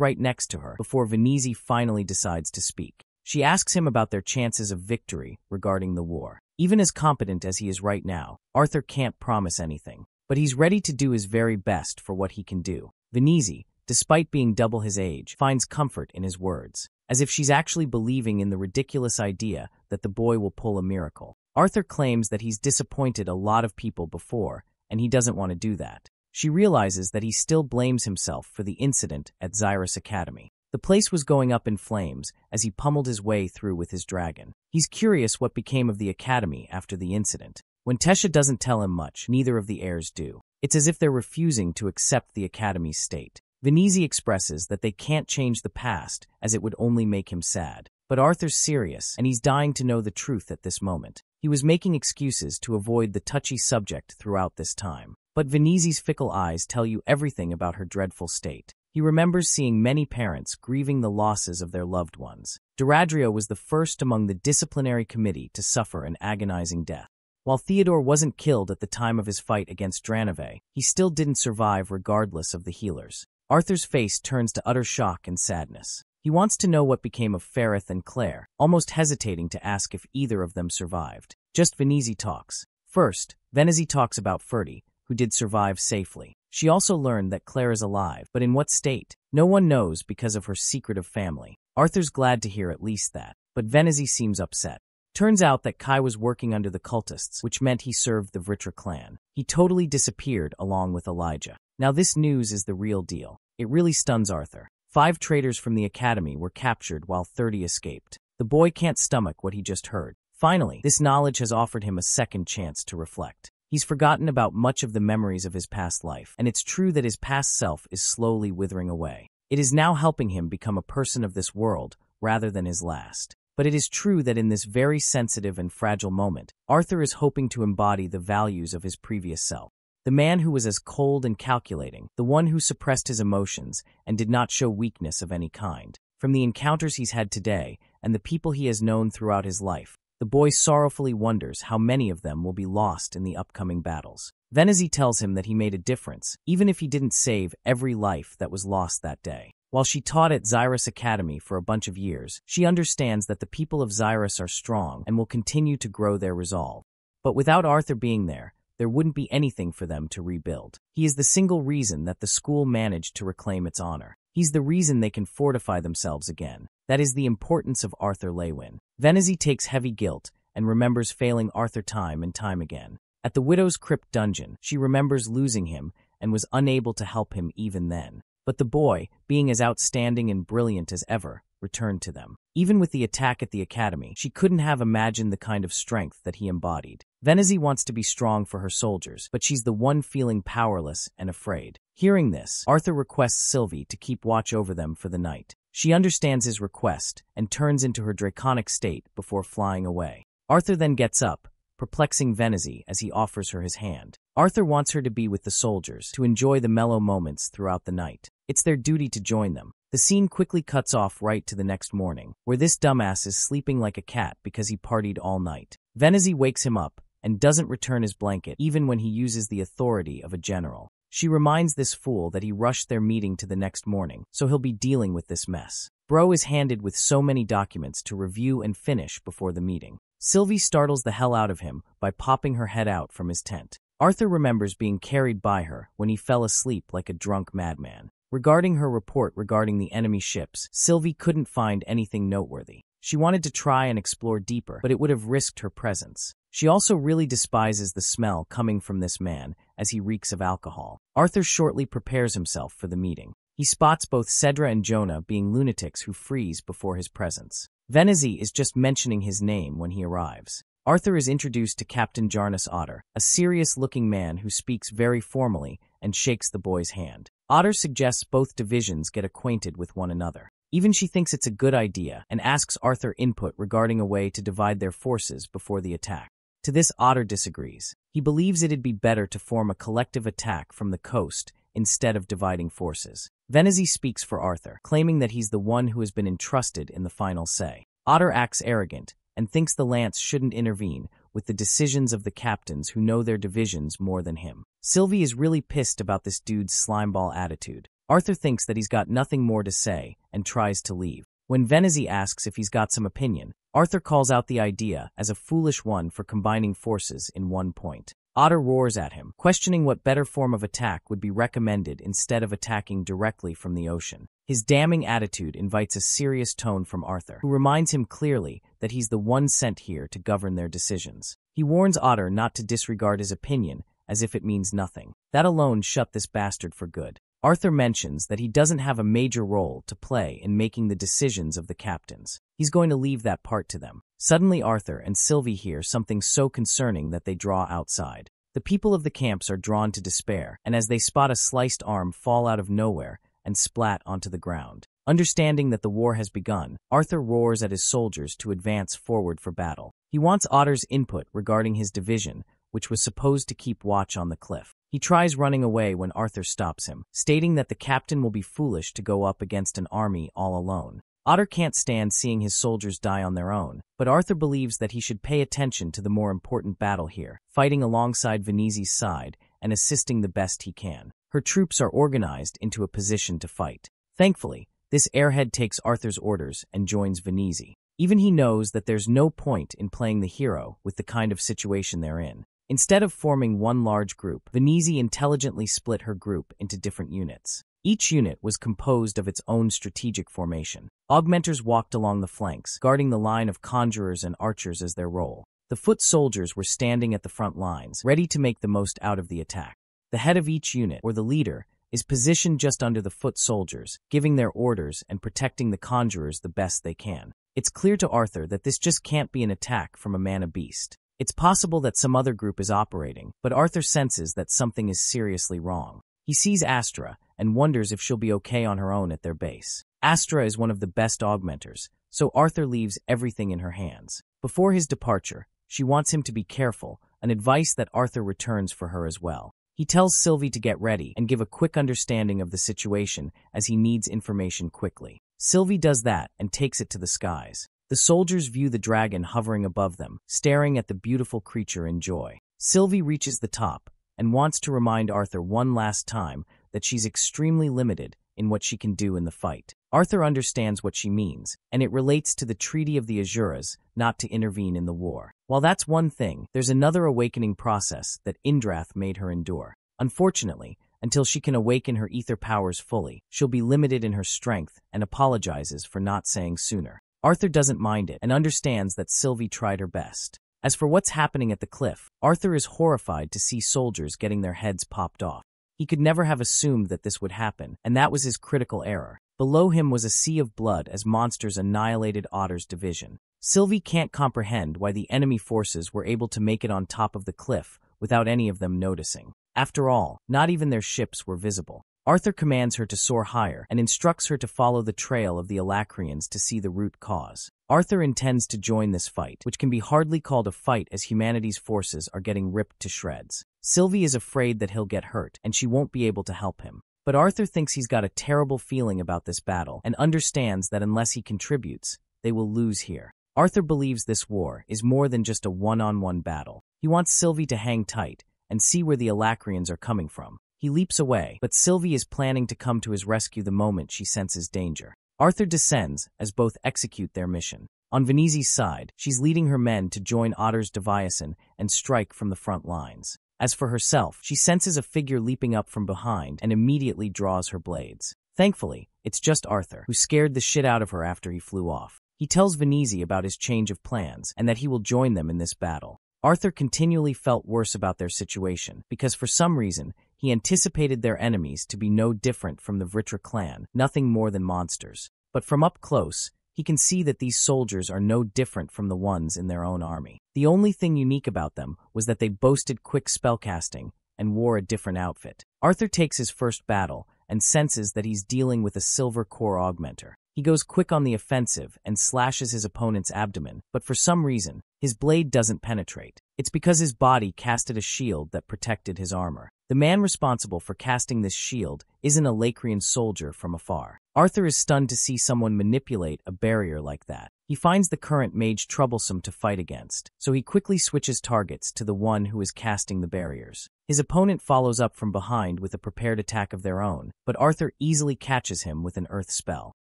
right next to her before Venezzi finally decides to speak. She asks him about their chances of victory regarding the war. Even as competent as he is right now, Arthur can't promise anything. but he's ready to do his very best for what he can do. Venezi, despite being double his age, finds comfort in his words, as if she's actually believing in the ridiculous idea that the boy will pull a miracle. Arthur claims that he's disappointed a lot of people before, and he doesn't want to do that. She realizes that he still blames himself for the incident at Xyrus Academy. The place was going up in flames as he pummeled his way through with his dragon. He's curious what became of the academy after the incident. When Tesha doesn't tell him much, neither of the heirs do. It's as if they're refusing to accept the academy's state. Venezi expresses that they can't change the past as it would only make him sad. But Arthur's serious, and he's dying to know the truth at this moment. He was making excuses to avoid the touchy subject throughout this time. But Venezi's fickle eyes tell you everything about her dreadful state. He remembers seeing many parents grieving the losses of their loved ones. Duradrio was the first among the disciplinary committee to suffer an agonizing death. While Theodore wasn't killed at the time of his fight against Dranove, he still didn't survive regardless of the healers. Arthur's face turns to utter shock and sadness. He wants to know what became of Ferreth and Claire, almost hesitating to ask if either of them survived. Just Venezi talks. First, Venezi talks about Ferdy, who did survive safely. She also learned that Claire is alive, but in what state? No one knows because of her secretive family. Arthur's glad to hear at least that, but Venezi seems upset. Turns out that Kai was working under the cultists, which meant he served the Vritra clan. He totally disappeared along with Elijah. Now this news is the real deal. It really stuns Arthur. 5 traitors from the academy were captured while 30 escaped. The boy can't stomach what he just heard. Finally, this knowledge has offered him a second chance to reflect. He's forgotten about much of the memories of his past life, and it's true that his past self is slowly withering away. It is now helping him become a person of this world rather than his last. But it is true that in this very sensitive and fragile moment, Arthur is hoping to embody the values of his previous self. The man who was as cold and calculating, the one who suppressed his emotions and did not show weakness of any kind. From the encounters he's had today and the people he has known throughout his life, the boy sorrowfully wonders how many of them will be lost in the upcoming battles. Venezi tells him that he made a difference, even if he didn't save every life that was lost that day. While she taught at Xyrus Academy for a bunch of years, she understands that the people of Xyrus are strong and will continue to grow their resolve. But without Arthur being there wouldn't be anything for them to rebuild. He is the single reason that the school managed to reclaim its honor. He's the reason they can fortify themselves again. That is the importance of Arthur Lewin. Venezi takes heavy guilt and remembers failing Arthur time and time again. At the Widow's Crypt dungeon, she remembers losing him and was unable to help him even then. But the boy, being as outstanding and brilliant as ever, returned to them. Even with the attack at the academy, she couldn't have imagined the kind of strength that he embodied. Venezi wants to be strong for her soldiers, but she's the one feeling powerless and afraid. Hearing this, Arthur requests Sylvie to keep watch over them for the night. She understands his request and turns into her draconic state before flying away. Arthur then gets up, perplexing Venezi as he offers her his hand. Arthur wants her to be with the soldiers, to enjoy the mellow moments throughout the night. It's their duty to join them. The scene quickly cuts off right to the next morning, where this dumbass is sleeping like a cat because he partied all night. Venezi wakes him up and doesn't return his blanket even when he uses the authority of a general. She reminds this fool that he rushed their meeting to the next morning, so he'll be dealing with this mess. Bro is handed with so many documents to review and finish before the meeting. Sylvie startles the hell out of him by popping her head out from his tent. Arthur remembers being carried by her when he fell asleep like a drunk madman. Regarding her report regarding the enemy ships, Sylvie couldn't find anything noteworthy. She wanted to try and explore deeper, but it would have risked her presence. She also really despises the smell coming from this man, as he reeks of alcohol. Arthur shortly prepares himself for the meeting. He spots both Cedra and Jonah being lunatics who freeze before his presence. Venezi is just mentioning his name when he arrives. Arthur is introduced to Captain Jarnus Otter, a serious-looking man who speaks very formally and shakes the boy's hand. Otter suggests both divisions get acquainted with one another. Even she thinks it's a good idea and asks Arthur input regarding a way to divide their forces before the attack. To this, Otter disagrees. He believes it'd be better to form a collective attack from the coast instead of dividing forces. Venezi speaks for Arthur, claiming that he's the one who has been entrusted in the final say. Otter acts arrogant and thinks the Lance shouldn't intervene with the decisions of the captains who know their divisions more than him. Sylvie is really pissed about this dude's slimeball attitude. Arthur thinks that he's got nothing more to say and tries to leave. When Venezi asks if he's got some opinion, Arthur calls out the idea as a foolish one for combining forces in one point. Otter roars at him, questioning what better form of attack would be recommended instead of attacking directly from the ocean. His damning attitude invites a serious tone from Arthur, who reminds him clearly that he's the one sent here to govern their decisions. He warns Otter not to disregard his opinion, as if it means nothing. That alone shut this bastard for good. Arthur mentions that he doesn't have a major role to play in making the decisions of the captains. He's going to leave that part to them. Suddenly Arthur and Sylvie hear something so concerning that they draw outside. The people of the camps are drawn to despair, and as they spot a sliced arm fall out of nowhere and splat onto the ground. Understanding that the war has begun, Arthur roars at his soldiers to advance forward for battle. He wants Otter's input regarding his division, which was supposed to keep watch on the cliff. He tries running away when Arthur stops him, stating that the captain will be foolish to go up against an army all alone. Otter can't stand seeing his soldiers die on their own, but Arthur believes that he should pay attention to the more important battle here, fighting alongside Venezzi's side and assisting the best he can. Her troops are organized into a position to fight. Thankfully, this airhead takes Arthur's orders and joins Venezzi. Even he knows that there's no point in playing the hero with the kind of situation they're in. Instead of forming one large group, Venezzi intelligently split her group into different units. Each unit was composed of its own strategic formation. Augmenters walked along the flanks, guarding the line of conjurers and archers as their role. The foot soldiers were standing at the front lines, ready to make the most out of the attack. The head of each unit, or the leader, is positioned just under the foot soldiers, giving their orders and protecting the conjurers the best they can. It's clear to Arthur that this just can't be an attack from a mana-beast. It's possible that some other group is operating, but Arthur senses that something is seriously wrong. He sees Astra and wonders if she'll be okay on her own at their base. Astra is one of the best augmenters, so Arthur leaves everything in her hands. Before his departure, she wants him to be careful, an advice that Arthur returns for her as well. He tells Sylvie to get ready and give a quick understanding of the situation as he needs information quickly. Sylvie does that and takes it to the skies. The soldiers view the dragon hovering above them, staring at the beautiful creature in joy. Sylvie reaches the top and wants to remind Arthur one last time that she's extremely limited in what she can do in the fight. Arthur understands what she means, and it relates to the Treaty of the Azuras not to intervene in the war. While that's one thing, there's another awakening process that Indrath made her endure. Unfortunately, until she can awaken her ether powers fully, she'll be limited in her strength and apologizes for not saying sooner. Arthur doesn't mind it and understands that Sylvie tried her best. As for what's happening at the cliff, Arthur is horrified to see soldiers getting their heads popped off. He could never have assumed that this would happen, and that was his critical error. Below him was a sea of blood as monsters annihilated Otter's division. Sylvie can't comprehend why the enemy forces were able to make it on top of the cliff without any of them noticing. After all, not even their ships were visible. Arthur commands her to soar higher and instructs her to follow the trail of the Alacrians to see the root cause. Arthur intends to join this fight, which can be hardly called a fight as humanity's forces are getting ripped to shreds. Sylvie is afraid that he'll get hurt and she won't be able to help him. But Arthur thinks he's got a terrible feeling about this battle and understands that unless he contributes, they will lose here. Arthur believes this war is more than just a one-on-one battle. He wants Sylvie to hang tight and see where the Alacrians are coming from. He leaps away, but Sylvie is planning to come to his rescue the moment she senses danger. Arthur descends as both execute their mission. On Venezzi's side, she's leading her men to join Otter's Deviasan and strike from the front lines. As for herself, she senses a figure leaping up from behind and immediately draws her blades. Thankfully, it's just Arthur, who scared the shit out of her after he flew off. He tells Venezzi about his change of plans and that he will join them in this battle. Arthur continually felt worse about their situation because for some reason, he anticipated their enemies to be no different from the Vritra clan, nothing more than monsters. But from up close, he can see that these soldiers are no different from the ones in their own army. The only thing unique about them was that they boasted quick spellcasting and wore a different outfit. Arthur takes his first battle and senses that he's dealing with a silver core augmenter. He goes quick on the offensive and slashes his opponent's abdomen, but for some reason, his blade doesn't penetrate. It's because his body casted a shield that protected his armor. The man responsible for casting this shield isn't a Lacrian soldier from afar. Arthur is stunned to see someone manipulate a barrier like that. He finds the current mage troublesome to fight against, so he quickly switches targets to the one who is casting the barriers. His opponent follows up from behind with a prepared attack of their own, but Arthur easily catches him with an earth spell.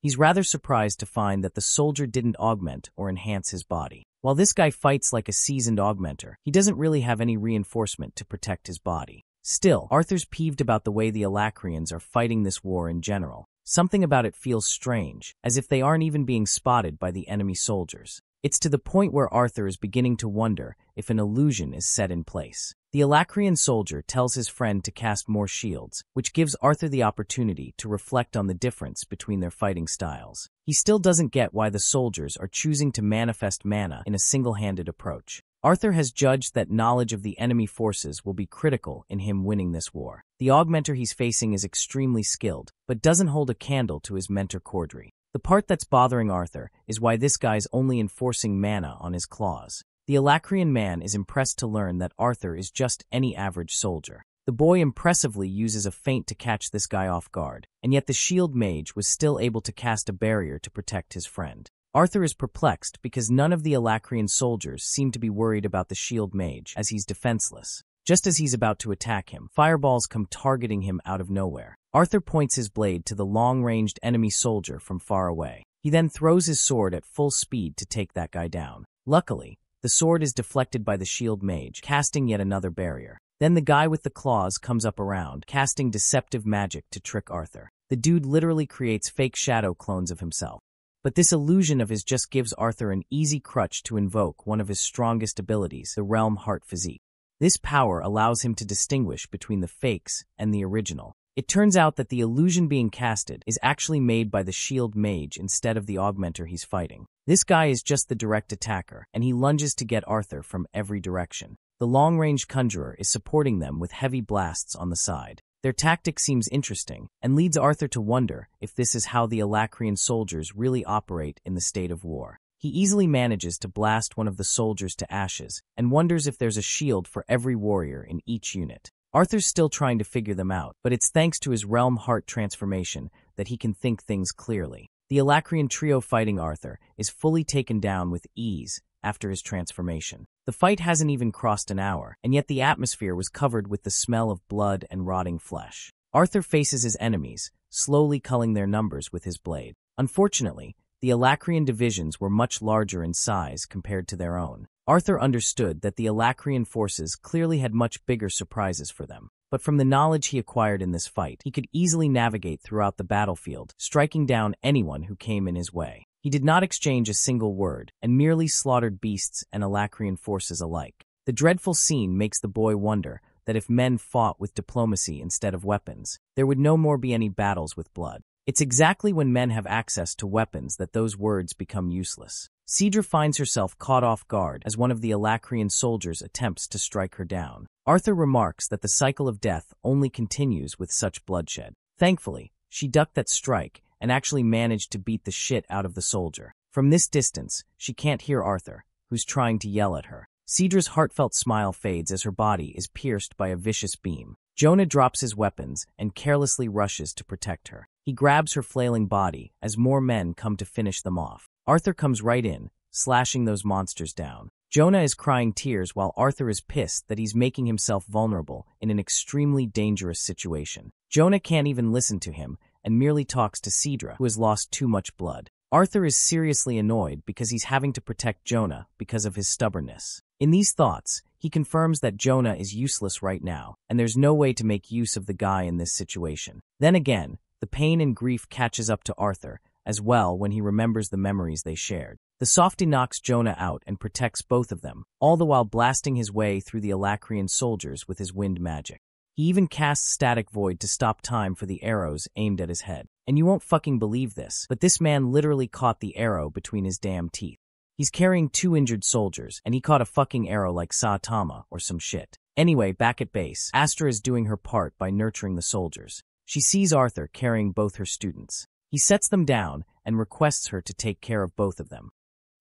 He's rather surprised to find that the soldier didn't augment or enhance his body. While this guy fights like a seasoned augmenter, he doesn't really have any reinforcement to protect his body. Still, Arthur's peeved about the way the Alacrians are fighting this war in general. Something about it feels strange, as if they aren't even being spotted by the enemy soldiers. It's to the point where Arthur is beginning to wonder if an illusion is set in place. The Alacrian soldier tells his friend to cast more shields, which gives Arthur the opportunity to reflect on the difference between their fighting styles. He still doesn't get why the soldiers are choosing to manifest mana in a single-handed approach. Arthur has judged that knowledge of the enemy forces will be critical in him winning this war. The augmenter he's facing is extremely skilled, but doesn't hold a candle to his mentor Cordry. The part that's bothering Arthur is why this guy's only enforcing mana on his claws. The Alacrian man is impressed to learn that Arthur is just any average soldier. The boy impressively uses a feint to catch this guy off guard, and yet the shield mage was still able to cast a barrier to protect his friend. Arthur is perplexed because none of the Alacrian soldiers seem to be worried about the shield mage, as he's defenseless. Just as he's about to attack him, fireballs come targeting him out of nowhere. Arthur points his blade to the long-ranged enemy soldier from far away. He then throws his sword at full speed to take that guy down. Luckily, the sword is deflected by the shield mage, casting yet another barrier. Then the guy with the claws comes up around, casting deceptive magic to trick Arthur. The dude literally creates fake shadow clones of himself. But this illusion of his just gives Arthur an easy crutch to invoke one of his strongest abilities, the Realm Heart Physique. This power allows him to distinguish between the fakes and the original. It turns out that the illusion being casted is actually made by the shield mage instead of the augmenter he's fighting. This guy is just the direct attacker, and he lunges to get Arthur from every direction. The long-range conjurer is supporting them with heavy blasts on the side. Their tactic seems interesting, and leads Arthur to wonder if this is how the Alacrian soldiers really operate in the state of war. He easily manages to blast one of the soldiers to ashes, and wonders if there's a shield for every warrior in each unit. Arthur's still trying to figure them out, but it's thanks to his Realm Heart transformation that he can think things clearly. The Alacrian trio fighting Arthur is fully taken down with ease after his transformation. The fight hasn't even crossed an hour, and yet the atmosphere was covered with the smell of blood and rotting flesh. Arthur faces his enemies, slowly culling their numbers with his blade. Unfortunately, the Alacrian divisions were much larger in size compared to their own. Arthur understood that the Alacrian forces clearly had much bigger surprises for them. But from the knowledge he acquired in this fight, he could easily navigate throughout the battlefield, striking down anyone who came in his way. He did not exchange a single word, and merely slaughtered beasts and Alacrian forces alike. The dreadful scene makes the boy wonder that if men fought with diplomacy instead of weapons, there would no more be any battles with blood. It's exactly when men have access to weapons that those words become useless. Cedra finds herself caught off guard as one of the Alacrian soldiers attempts to strike her down. Arthur remarks that the cycle of death only continues with such bloodshed. Thankfully, she ducked that strike and actually managed to beat the shit out of the soldier. From this distance, she can't hear Arthur, who's trying to yell at her. Cedra's heartfelt smile fades as her body is pierced by a vicious beam. Jonah drops his weapons and carelessly rushes to protect her. He grabs her flailing body as more men come to finish them off. Arthur comes right in, slashing those monsters down. Jonah is crying tears while Arthur is pissed that he's making himself vulnerable in an extremely dangerous situation. Jonah can't even listen to him and merely talks to Cedra, who has lost too much blood. Arthur is seriously annoyed because he's having to protect Jonah because of his stubbornness. In these thoughts, he confirms that Jonah is useless right now, and there's no way to make use of the guy in this situation. Then again, the pain and grief catches up to Arthur as well when he remembers the memories they shared. The softy knocks Jonah out and protects both of them, all the while blasting his way through the Alacrian soldiers with his wind magic. He even casts Static Void to stop time for the arrows aimed at his head. And you won't fucking believe this, but this man literally caught the arrow between his damn teeth. He's carrying 2 injured soldiers, and he caught a fucking arrow like Saitama or some shit. Anyway, back at base, Astra is doing her part by nurturing the soldiers. She sees Arthur carrying both her students. He sets them down and requests her to take care of both of them.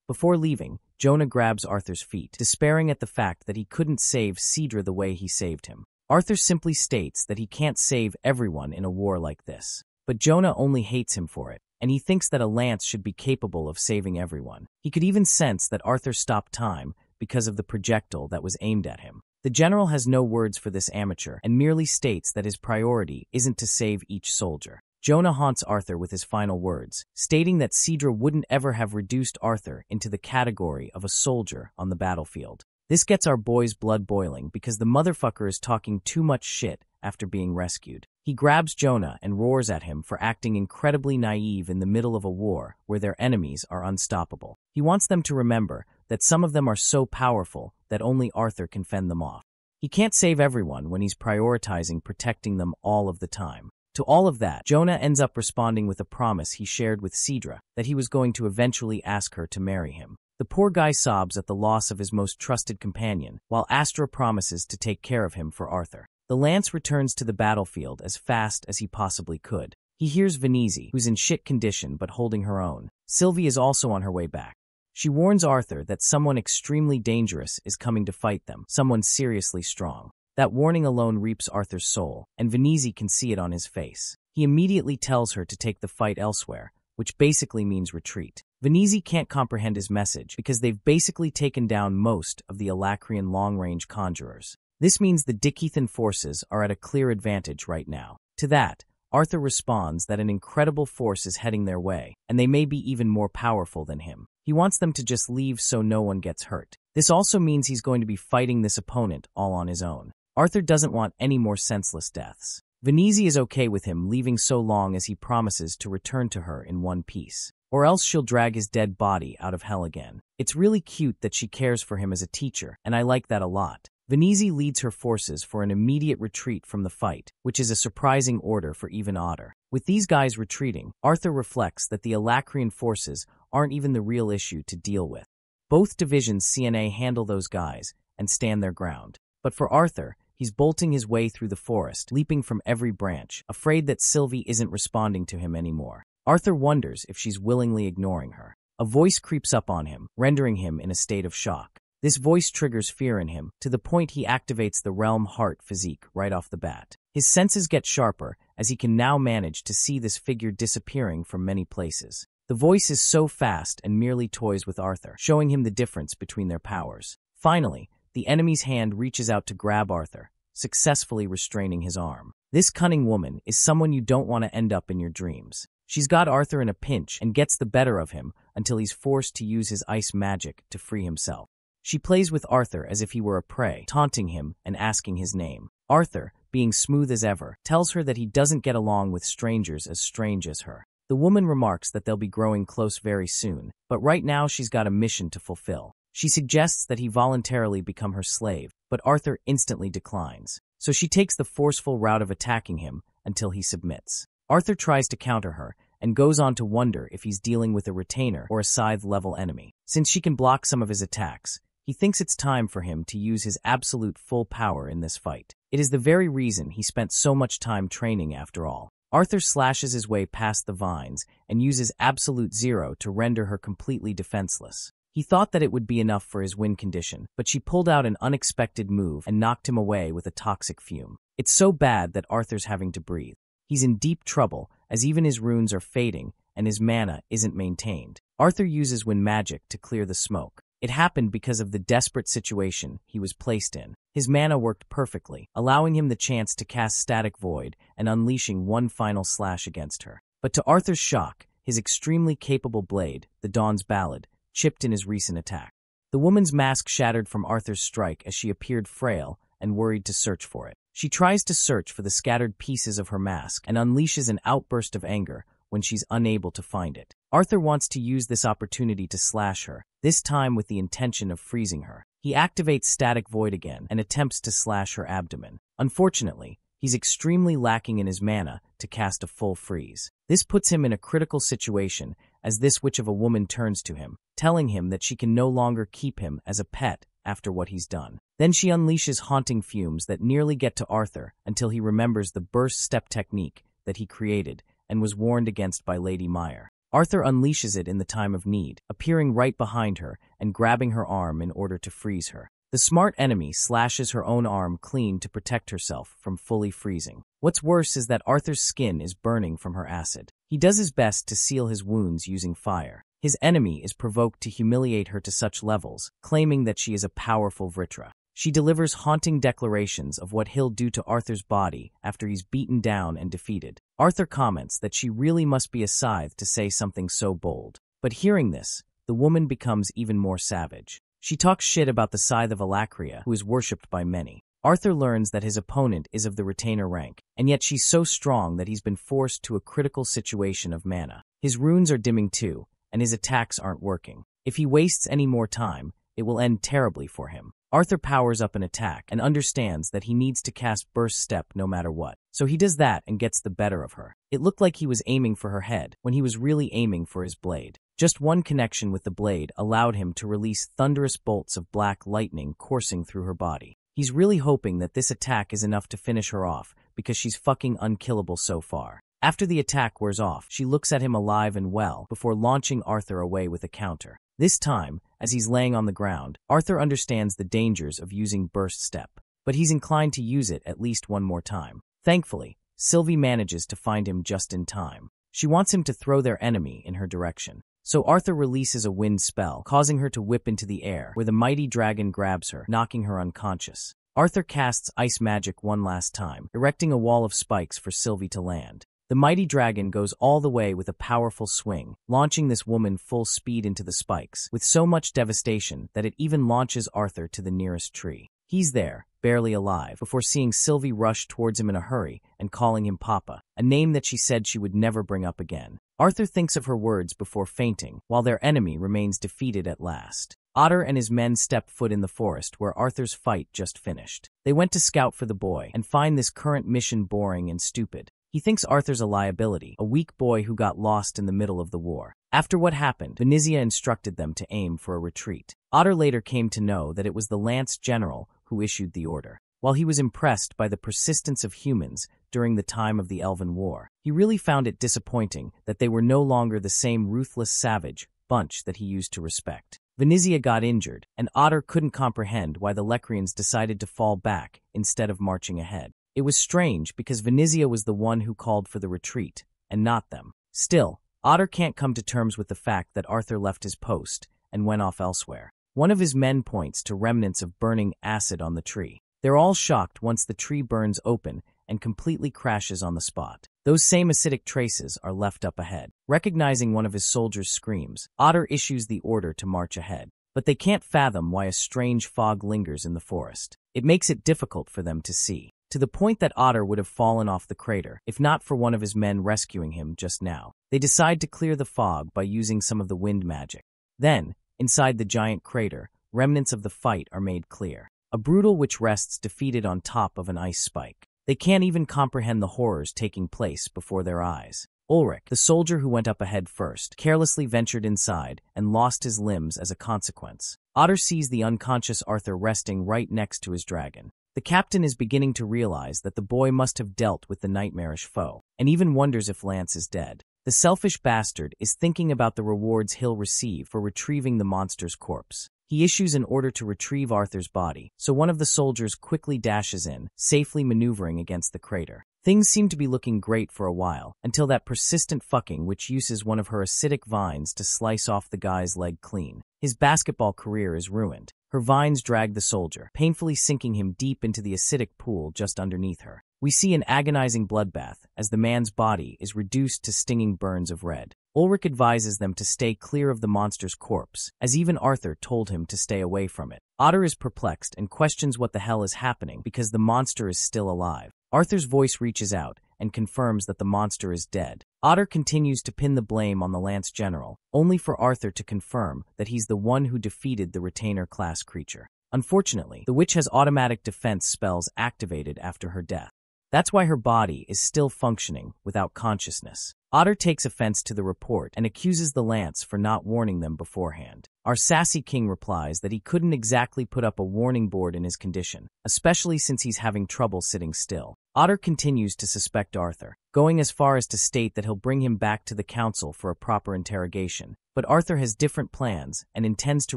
Before leaving, Jonah grabs Arthur's feet, despairing at the fact that he couldn't save Cedra the way he saved him. Arthur simply states that he can't save everyone in a war like this. but Jonah only hates him for it, and he thinks that a lance should be capable of saving everyone. He could even sense that Arthur stopped time because of the projectile that was aimed at him. The general has no words for this amateur and merely states that his priority isn't to save each soldier. Jonah haunts Arthur with his final words, stating that Cedra wouldn't ever have reduced Arthur into the category of a soldier on the battlefield. This gets our boy's blood boiling because the motherfucker is talking too much shit after being rescued. He grabs Jonah and roars at him for acting incredibly naive in the middle of a war where their enemies are unstoppable. He wants them to remember that some of them are so powerful that only Arthur can fend them off. He can't save everyone when he's prioritizing protecting them all of the time. To all of that, Jonah ends up responding with a promise he shared with Cedra that he was going to eventually ask her to marry him. The poor guy sobs at the loss of his most trusted companion, while Astra promises to take care of him for Arthur. The lance returns to the battlefield as fast as he possibly could. He hears Venise, who's in shit condition but holding her own. Sylvie is also on her way back. She warns Arthur that someone extremely dangerous is coming to fight them, someone seriously strong. That warning alone reaps Arthur's soul, and Venise can see it on his face. He immediately tells her to take the fight elsewhere, which basically means retreat. Venise can't comprehend his message because they've basically taken down most of the Alacrian long-range conjurers. This means the Dickeathan forces are at a clear advantage right now. To that, Arthur responds that an incredible force is heading their way, and they may be even more powerful than him. He wants them to just leave so no one gets hurt. This also means he's going to be fighting this opponent all on his own. Arthur doesn't want any more senseless deaths. Venise is okay with him leaving so long as he promises to return to her in one piece, or else she'll drag his dead body out of hell again. It's really cute that she cares for him as a teacher, and I like that a lot. Venise leads her forces for an immediate retreat from the fight, which is a surprising order for even Otter. With these guys retreating, Arthur reflects that the Alacrian forces aren't even the real issue to deal with. Both divisions CNA handle those guys and stand their ground. But for Arthur, he's bolting his way through the forest, leaping from every branch, afraid that Sylvie isn't responding to him anymore. Arthur wonders if she's willingly ignoring her. A voice creeps up on him, rendering him in a state of shock. This voice triggers fear in him, to the point he activates the Realm Heart physique right off the bat. His senses get sharper, as he can now manage to see this figure disappearing from many places. The voice is so fast and merely toys with Arthur, showing him the difference between their powers. Finally, the enemy's hand reaches out to grab Arthur, successfully restraining his arm. This cunning woman is someone you don't want to end up in your dreams. She's got Arthur in a pinch and gets the better of him until he's forced to use his ice magic to free himself. She plays with Arthur as if he were a prey, taunting him and asking his name. Arthur, being smooth as ever, tells her that he doesn't get along with strangers as strange as her. The woman remarks that they'll be growing close very soon, but right now she's got a mission to fulfill. She suggests that he voluntarily become her slave, but Arthur instantly declines. So she takes the forceful route of attacking him until he submits. Arthur tries to counter her and goes on to wonder if he's dealing with a retainer or a scythe-level enemy. Since she can block some of his attacks, he thinks it's time for him to use his absolute full power in this fight. It is the very reason he spent so much time training after all. Arthur slashes his way past the vines and uses absolute zero to render her completely defenseless. He thought that it would be enough for his win condition, but she pulled out an unexpected move and knocked him away with a toxic fume. It's so bad that Arthur's having to breathe. He's in deep trouble, as even his runes are fading and his mana isn't maintained. Arthur uses wind magic to clear the smoke. It happened because of the desperate situation he was placed in. His mana worked perfectly, allowing him the chance to cast Static Void and unleashing one final slash against her. But to Arthur's shock, his extremely capable blade, the Dawn's Ballad, chipped in his recent attack. The woman's mask shattered from Arthur's strike as she appeared frail and worried to search for it. She tries to search for the scattered pieces of her mask and unleashes an outburst of anger when she's unable to find it. Arthur wants to use this opportunity to slash her, this time with the intention of freezing her. He activates Static Void again and attempts to slash her abdomen. Unfortunately, he's extremely lacking in his mana to cast a full freeze. This puts him in a critical situation as this witch of a woman turns to him, telling him that she can no longer keep him as a pet after what he's done. Then she unleashes haunting fumes that nearly get to Arthur until he remembers the burst step technique that he created and was warned against by Lady Meyer. Arthur unleashes it in the time of need, appearing right behind her and grabbing her arm in order to freeze her. The smart enemy slashes her own arm clean to protect herself from fully freezing. What's worse is that Arthur's skin is burning from her acid. He does his best to seal his wounds using fire. His enemy is provoked to humiliate her to such levels, claiming that she is a powerful Vritra. She delivers haunting declarations of what he'll do to Arthur's body after he's beaten down and defeated. Arthur comments that she really must be a scythe to say something so bold. But hearing this, the woman becomes even more savage. She talks shit about the scythe of Alacria, who is worshipped by many. Arthur learns that his opponent is of the retainer rank, and yet she's so strong that he's been forced to a critical situation of mana. His runes are dimming too, and his attacks aren't working. If he wastes any more time, it will end terribly for him. Arthur powers up an attack and understands that he needs to cast Burst Step no matter what. So he does that and gets the better of her. It looked like he was aiming for her head when he was really aiming for his blade. Just one connection with the blade allowed him to release thunderous bolts of black lightning coursing through her body. He's really hoping that this attack is enough to finish her off because she's fucking unkillable so far. After the attack wears off, she looks at him alive and well before launching Arthur away with a counter. This time, as he's laying on the ground, Arthur understands the dangers of using Burst Step, but he's inclined to use it at least one more time. Thankfully, Sylvie manages to find him just in time. She wants him to throw their enemy in her direction. So Arthur releases a wind spell, causing her to whip into the air, where the mighty dragon grabs her, knocking her unconscious. Arthur casts ice magic one last time, erecting a wall of spikes for Sylvie to land. The mighty dragon goes all the way with a powerful swing, launching this woman full speed into the spikes, with so much devastation that it even launches Arthur to the nearest tree. He's there, barely alive, before seeing Sylvie rush towards him in a hurry and calling him Papa, a name that she said she would never bring up again. Arthur thinks of her words before fainting, while their enemy remains defeated at last. Otter and his men step foot in the forest where Arthur's fight just finished. They went to scout for the boy and find this current mission boring and stupid. He thinks Arthur's a liability, a weak boy who got lost in the middle of the war. After what happened, Venezia instructed them to aim for a retreat. Otter later came to know that it was the Lance General who issued the order. While he was impressed by the persistence of humans during the time of the Elven War, he really found it disappointing that they were no longer the same ruthless savage bunch that he used to respect. Venezia got injured, and Otter couldn't comprehend why the Lecrians decided to fall back instead of marching ahead. It was strange because Venezia was the one who called for the retreat, and not them. Still, Otter can't come to terms with the fact that Arthur left his post and went off elsewhere. One of his men points to remnants of burning acid on the tree. They're all shocked once the tree burns open and completely crashes on the spot. Those same acidic traces are left up ahead. Recognizing one of his soldiers' screams, Otter issues the order to march ahead. But they can't fathom why a strange fog lingers in the forest. It makes it difficult for them to see, to the point that Otter would have fallen off the crater, if not for one of his men rescuing him just now. They decide to clear the fog by using some of the wind magic. Then, inside the giant crater, remnants of the fight are made clear. A brutal witch rests defeated on top of an ice spike. They can't even comprehend the horrors taking place before their eyes. Ulrich, the soldier who went up ahead first, carelessly ventured inside and lost his limbs as a consequence. Otter sees the unconscious Arthur resting right next to his dragon. The captain is beginning to realize that the boy must have dealt with the nightmarish foe, and even wonders if Lance is dead. The selfish bastard is thinking about the rewards he'll receive for retrieving the monster's corpse. He issues an order to retrieve Arthur's body, so one of the soldiers quickly dashes in, safely maneuvering against the crater. Things seem to be looking great for a while, until that persistent fucking which uses one of her acidic vines to slice off the guy's leg clean. His basketball career is ruined. Her vines drag the soldier, painfully sinking him deep into the acidic pool just underneath her. We see an agonizing bloodbath as the man's body is reduced to stinging burns of red. Ulrich advises them to stay clear of the monster's corpse, as even Arthur told him to stay away from it. Otter is perplexed and questions what the hell is happening because the monster is still alive. Arthur's voice reaches out and confirms that the monster is dead. Otter continues to pin the blame on the Lance General, only for Arthur to confirm that he's the one who defeated the retainer-class creature. Unfortunately, the witch has automatic defense spells activated after her death. That's why her body is still functioning without consciousness. Otter takes offense to the report and accuses the Lance for not warning them beforehand. Our sassy king replies that he couldn't exactly put up a warning board in his condition, especially since he's having trouble sitting still. Otter continues to suspect Arthur, going as far as to state that he'll bring him back to the council for a proper interrogation. But Arthur has different plans and intends to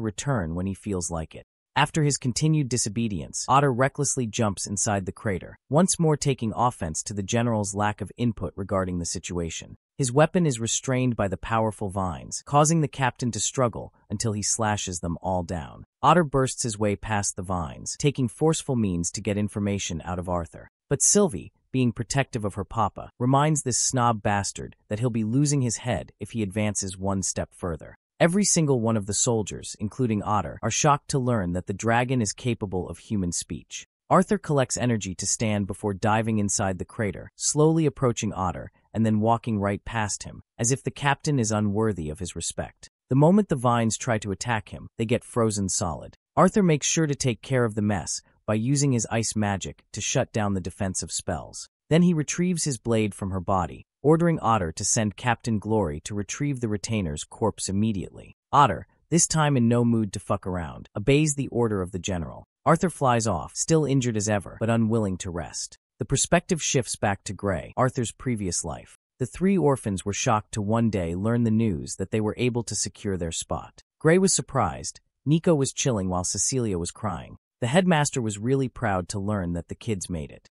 return when he feels like it. After his continued disobedience, Otter recklessly jumps inside the crater, once more taking offense to the general's lack of input regarding the situation. His weapon is restrained by the powerful vines, causing the captain to struggle until he slashes them all down. Otter bursts his way past the vines, taking forceful means to get information out of Arthur. But Sylvie, being protective of her papa, reminds this snob bastard that he'll be losing his head if he advances one step further. Every single one of the soldiers, including Otter, are shocked to learn that the dragon is capable of human speech. Arthur collects energy to stand before diving inside the crater, slowly approaching Otter and then walking right past him, as if the captain is unworthy of his respect. The moment the vines try to attack him, they get frozen solid. Arthur makes sure to take care of the mess by using his ice magic to shut down the defensive spells. Then he retrieves his blade from her body, ordering Otter to send Captain Glory to retrieve the retainer's corpse immediately. Otter, this time in no mood to fuck around, obeys the order of the general. Arthur flies off, still injured as ever, but unwilling to rest. The perspective shifts back to Gray, Arthur's previous life. The three orphans were shocked to one day learn the news that they were able to secure their spot. Gray was surprised. Nico was chilling while Cecilia was crying. The headmaster was really proud to learn that the kids made it.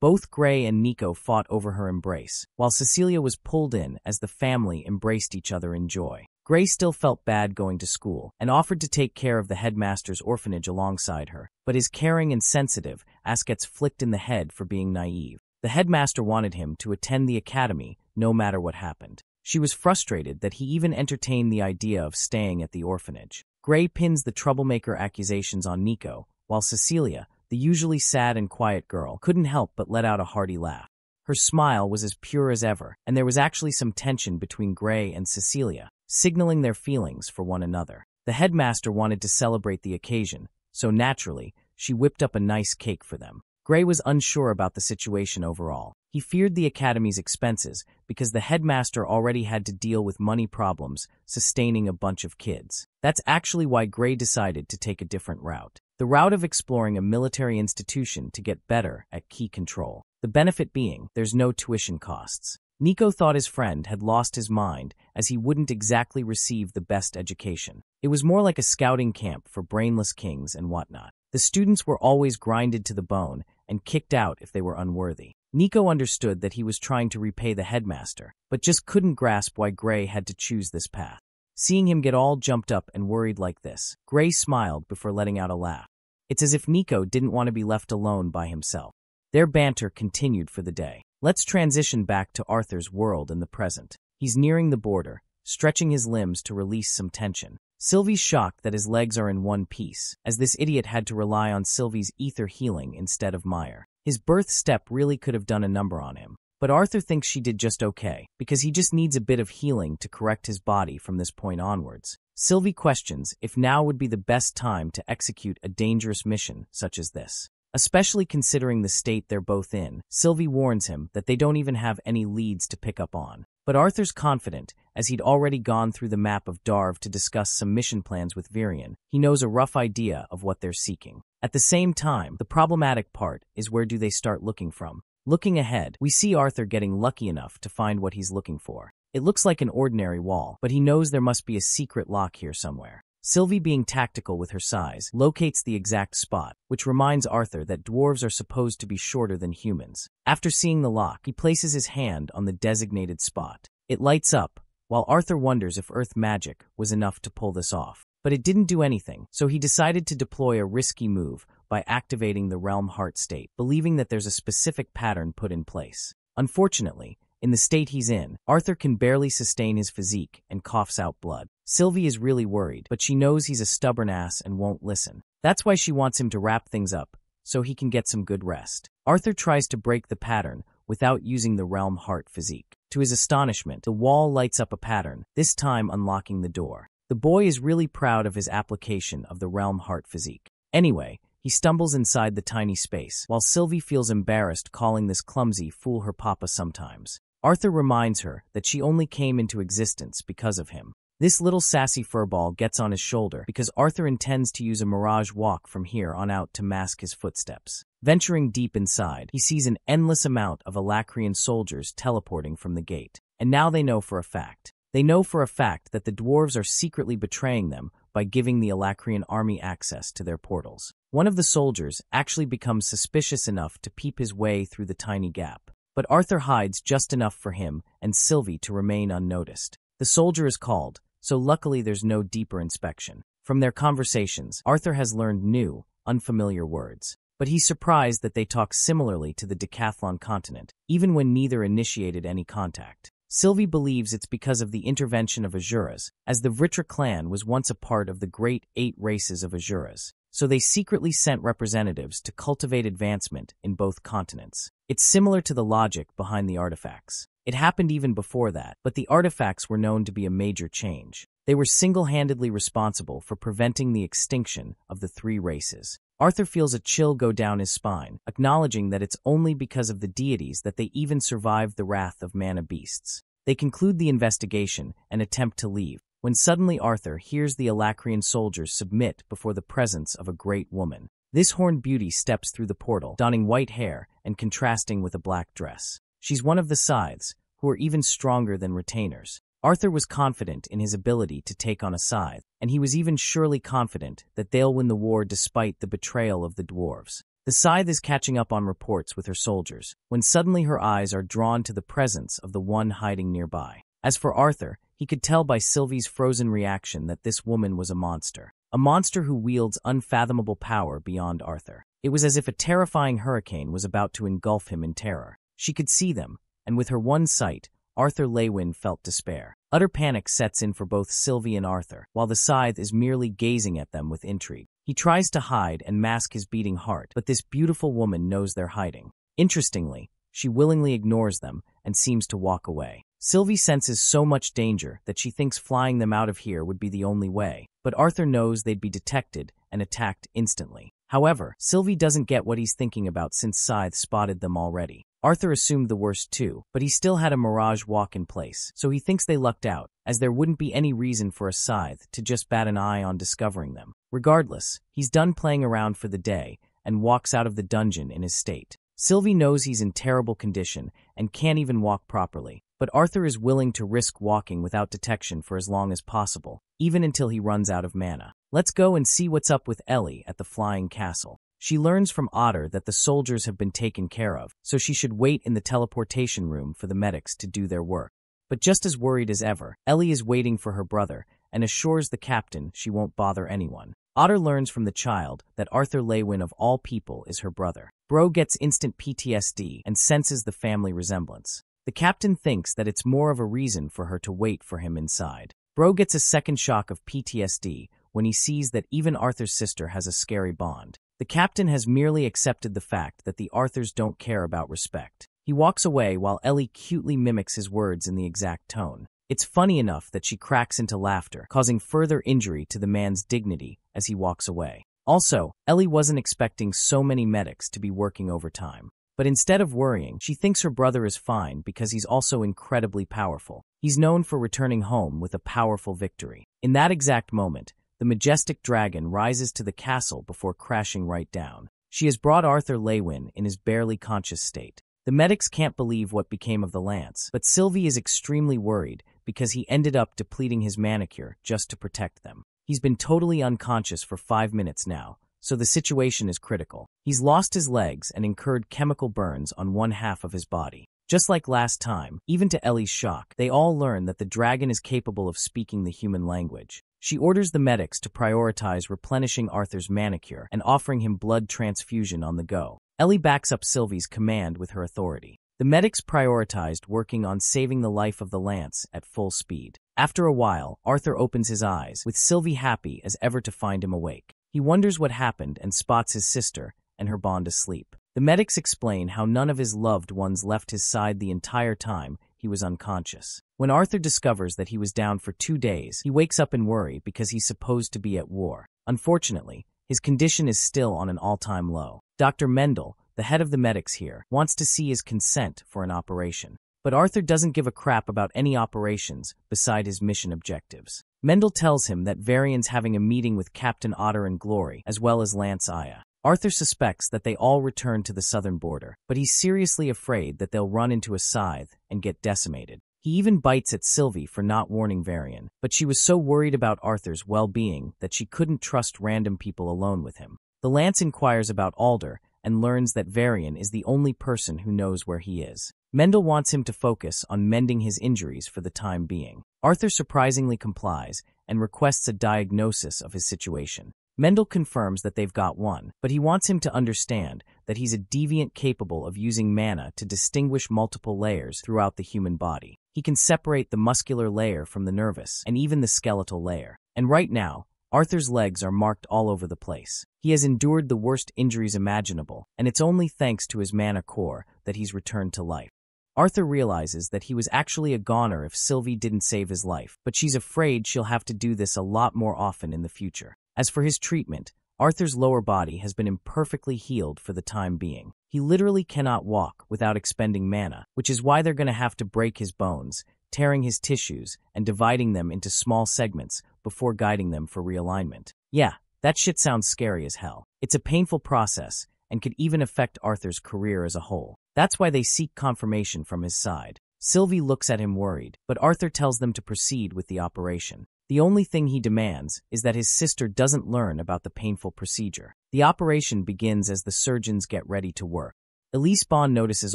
Both Gray and Nico fought over her embrace, while Cecilia was pulled in as the family embraced each other in joy. Gray still felt bad going to school and offered to take care of the headmaster's orphanage alongside her, but his caring and sensitive ass gets flicked in the head for being naive. The headmaster wanted him to attend the academy no matter what happened. She was frustrated that he even entertained the idea of staying at the orphanage. Gray pins the troublemaker accusations on Nico, while Cecilia, the usually sad and quiet girl, couldn't help but let out a hearty laugh. Her smile was as pure as ever, and there was actually some tension between Gray and Cecilia, signaling their feelings for one another. The headmaster wanted to celebrate the occasion, so naturally, she whipped up a nice cake for them. Gray was unsure about the situation overall. He feared the academy's expenses because the headmaster already had to deal with money problems sustaining a bunch of kids. That's actually why Gray decided to take a different route. The route of exploring a military institution to get better at key control. The benefit being, there's no tuition costs. Nico thought his friend had lost his mind as he wouldn't exactly receive the best education. It was more like a scouting camp for brainless kings and whatnot. The students were always grinded to the bone and kicked out if they were unworthy. Nico understood that he was trying to repay the headmaster, but just couldn't grasp why Gray had to choose this path. Seeing him get all jumped up and worried like this, Gray smiled before letting out a laugh. It's as if Nico didn't want to be left alone by himself. Their banter continued for the day. Let's transition back to Arthur's world in the present. He's nearing the border, stretching his limbs to release some tension. Sylvie's shocked that his legs are in one piece, as this idiot had to rely on Sylvie's ether healing instead of Meyer. His birth step really could have done a number on him. But Arthur thinks she did just okay, because he just needs a bit of healing to correct his body from this point onwards. Sylvie questions if now would be the best time to execute a dangerous mission such as this. Especially considering the state they're both in, Sylvie warns him that they don't even have any leads to pick up on. But Arthur's confident, as he'd already gone through the map of Darv to discuss some mission plans with Virion. He knows a rough idea of what they're seeking. At the same time, the problematic part is where do they start looking from? Looking ahead, we see Arthur getting lucky enough to find what he's looking for. It looks like an ordinary wall, but he knows there must be a secret lock here somewhere. Sylvie, being tactical with her size, locates the exact spot, which reminds Arthur that dwarves are supposed to be shorter than humans. After seeing the lock, he places his hand on the designated spot. It lights up, while Arthur wonders if earth magic was enough to pull this off. But it didn't do anything, so he decided to deploy a risky move by activating the Realm Heart state, believing that there's a specific pattern put in place. Unfortunately, in the state he's in, Arthur can barely sustain his physique and coughs out blood. Sylvie is really worried, but she knows he's a stubborn ass and won't listen. That's why she wants him to wrap things up, so he can get some good rest. Arthur tries to break the pattern without using the Realm Heart physique. To his astonishment, the wall lights up a pattern, this time unlocking the door. The boy is really proud of his application of the Realm Heart physique. Anyway, he stumbles inside the tiny space, while Sylvie feels embarrassed calling this clumsy fool her papa sometimes. Arthur reminds her that she only came into existence because of him. This little sassy furball gets on his shoulder because Arthur intends to use a mirage walk from here on out to mask his footsteps. Venturing deep inside, he sees an endless amount of Alacrian soldiers teleporting from the gate. And now they know for a fact. They know for a fact that the dwarves are secretly betraying them by by giving the Alacrian army access to their portals. One of the soldiers actually becomes suspicious enough to peep his way through the tiny gap. But Arthur hides just enough for him and Sylvie to remain unnoticed. The soldier is called, so luckily there's no deeper inspection. From their conversations, Arthur has learned new, unfamiliar words. But he's surprised that they talk similarly to the Decathlon continent, even when neither initiated any contact. Sylvie believes it's because of the intervention of Azuras, as the Vritra clan was once a part of the great 8 races of Azuras. So they secretly sent representatives to cultivate advancement in both continents. It's similar to the logic behind the artifacts. It happened even before that, but the artifacts were known to be a major change. They were single-handedly responsible for preventing the extinction of the 3 races. Arthur feels a chill go down his spine, acknowledging that it's only because of the deities that they even survived the wrath of mana beasts. They conclude the investigation and attempt to leave, when suddenly Arthur hears the Alacrian soldiers submit before the presence of a great woman. This horned beauty steps through the portal, donning white hair and contrasting with a black dress. She's one of the scythes, who are even stronger than retainers. Arthur was confident in his ability to take on a scythe, and he was even surely confident that they'll win the war despite the betrayal of the dwarves. The scythe is catching up on reports with her soldiers, when suddenly her eyes are drawn to the presence of the one hiding nearby. As for Arthur, he could tell by Sylvie's frozen reaction that this woman was a monster who wields unfathomable power beyond Arthur. It was as if a terrifying hurricane was about to engulf him in terror. She could see them, and with her one sight, Arthur Leywin felt despair. Utter panic sets in for both Sylvie and Arthur, while the scythe is merely gazing at them with intrigue. He tries to hide and mask his beating heart, but this beautiful woman knows they're hiding. Interestingly, she willingly ignores them and seems to walk away. Sylvie senses so much danger that she thinks flying them out of here would be the only way, but Arthur knows they'd be detected and attacked instantly. However, Sylvie doesn't get what he's thinking about since Scythe spotted them already. Arthur assumed the worst too, but he still had a Mirage walk in place, so he thinks they lucked out, as there wouldn't be any reason for a Scythe to just bat an eye on discovering them. Regardless, he's done playing around for the day and walks out of the dungeon in his state. Sylvie knows he's in terrible condition and can't even walk properly, but Arthur is willing to risk walking without detection for as long as possible, even until he runs out of mana. Let's go and see what's up with Ellie at the flying castle. She learns from Otter that the soldiers have been taken care of, so she should wait in the teleportation room for the medics to do their work. But just as worried as ever, Ellie is waiting for her brother and assures the captain she won't bother anyone. Otter learns from the child that Arthur Leywin of all people is her brother. Bro gets instant PTSD and senses the family resemblance. The captain thinks that it's more of a reason for her to wait for him inside. Bro gets a second shock of PTSD when he sees that even Arthur's sister has a scary bond. The captain has merely accepted the fact that the Arthurs don't care about respect. He walks away while Ellie cutely mimics his words in the exact tone. It's funny enough that she cracks into laughter, causing further injury to the man's dignity as he walks away. Also, Ellie wasn't expecting so many medics to be working overtime. But instead of worrying, she thinks her brother is fine because he's also incredibly powerful. He's known for returning home with a powerful victory. In that exact moment, the majestic dragon rises to the castle before crashing right down. She has brought Arthur Leywin in his barely conscious state. The medics can't believe what became of the lance, but Sylvie is extremely worried because he ended up depleting his manicure just to protect them. He's been totally unconscious for 5 minutes now, so the situation is critical. He's lost his legs and incurred chemical burns on one half of his body. Just like last time, even to Ellie's shock, they all learn that the dragon is capable of speaking the human language. She orders the medics to prioritize replenishing Arthur's manicure and offering him blood transfusion on the go. Ellie backs up Sylvie's command with her authority. The medics prioritized working on saving the life of the lance at full speed. After a while, Arthur opens his eyes, with Sylvie happy as ever to find him awake. He wonders what happened and spots his sister and her bond asleep. The medics explain how none of his loved ones left his side the entire time he was unconscious. When Arthur discovers that he was down for 2 days, he wakes up in worry because he's supposed to be at war. Unfortunately, his condition is still on an all-time low. Dr. Mendel, the head of the medics here, wants to see his consent for an operation. But Arthur doesn't give a crap about any operations beside his mission objectives. Mendel tells him that Varian's having a meeting with Captain Otter and Glory, as well as Lance Aya. Arthur suspects that they all return to the southern border, but he's seriously afraid that they'll run into a scythe and get decimated. He even bites at Sylvie for not warning Varian, but she was so worried about Arthur's well-being that she couldn't trust random people alone with him. The Lance inquires about Alder and learns that Varian is the only person who knows where he is. Mendel wants him to focus on mending his injuries for the time being. Arthur surprisingly complies and requests a diagnosis of his situation. Mendel confirms that they've got one, but he wants him to understand that he's a deviant capable of using mana to distinguish multiple layers throughout the human body. He can separate the muscular layer from the nervous, and even the skeletal layer. And right now, Arthur's legs are marked all over the place. He has endured the worst injuries imaginable, and it's only thanks to his mana core that he's returned to life. Arthur realizes that he was actually a goner if Sylvie didn't save his life, but she's afraid she'll have to do this a lot more often in the future. As for his treatment, Arthur's lower body has been imperfectly healed for the time being. He literally cannot walk without expending mana, which is why they're going to have to break his bones, tearing his tissues, and dividing them into small segments before guiding them for realignment. Yeah, that shit sounds scary as hell. It's a painful process, and could even affect Arthur's career as a whole. That's why they seek confirmation from his side. Sylvie looks at him worried, but Arthur tells them to proceed with the operation. The only thing he demands is that his sister doesn't learn about the painful procedure. The operation begins as the surgeons get ready to work. Elise Bond notices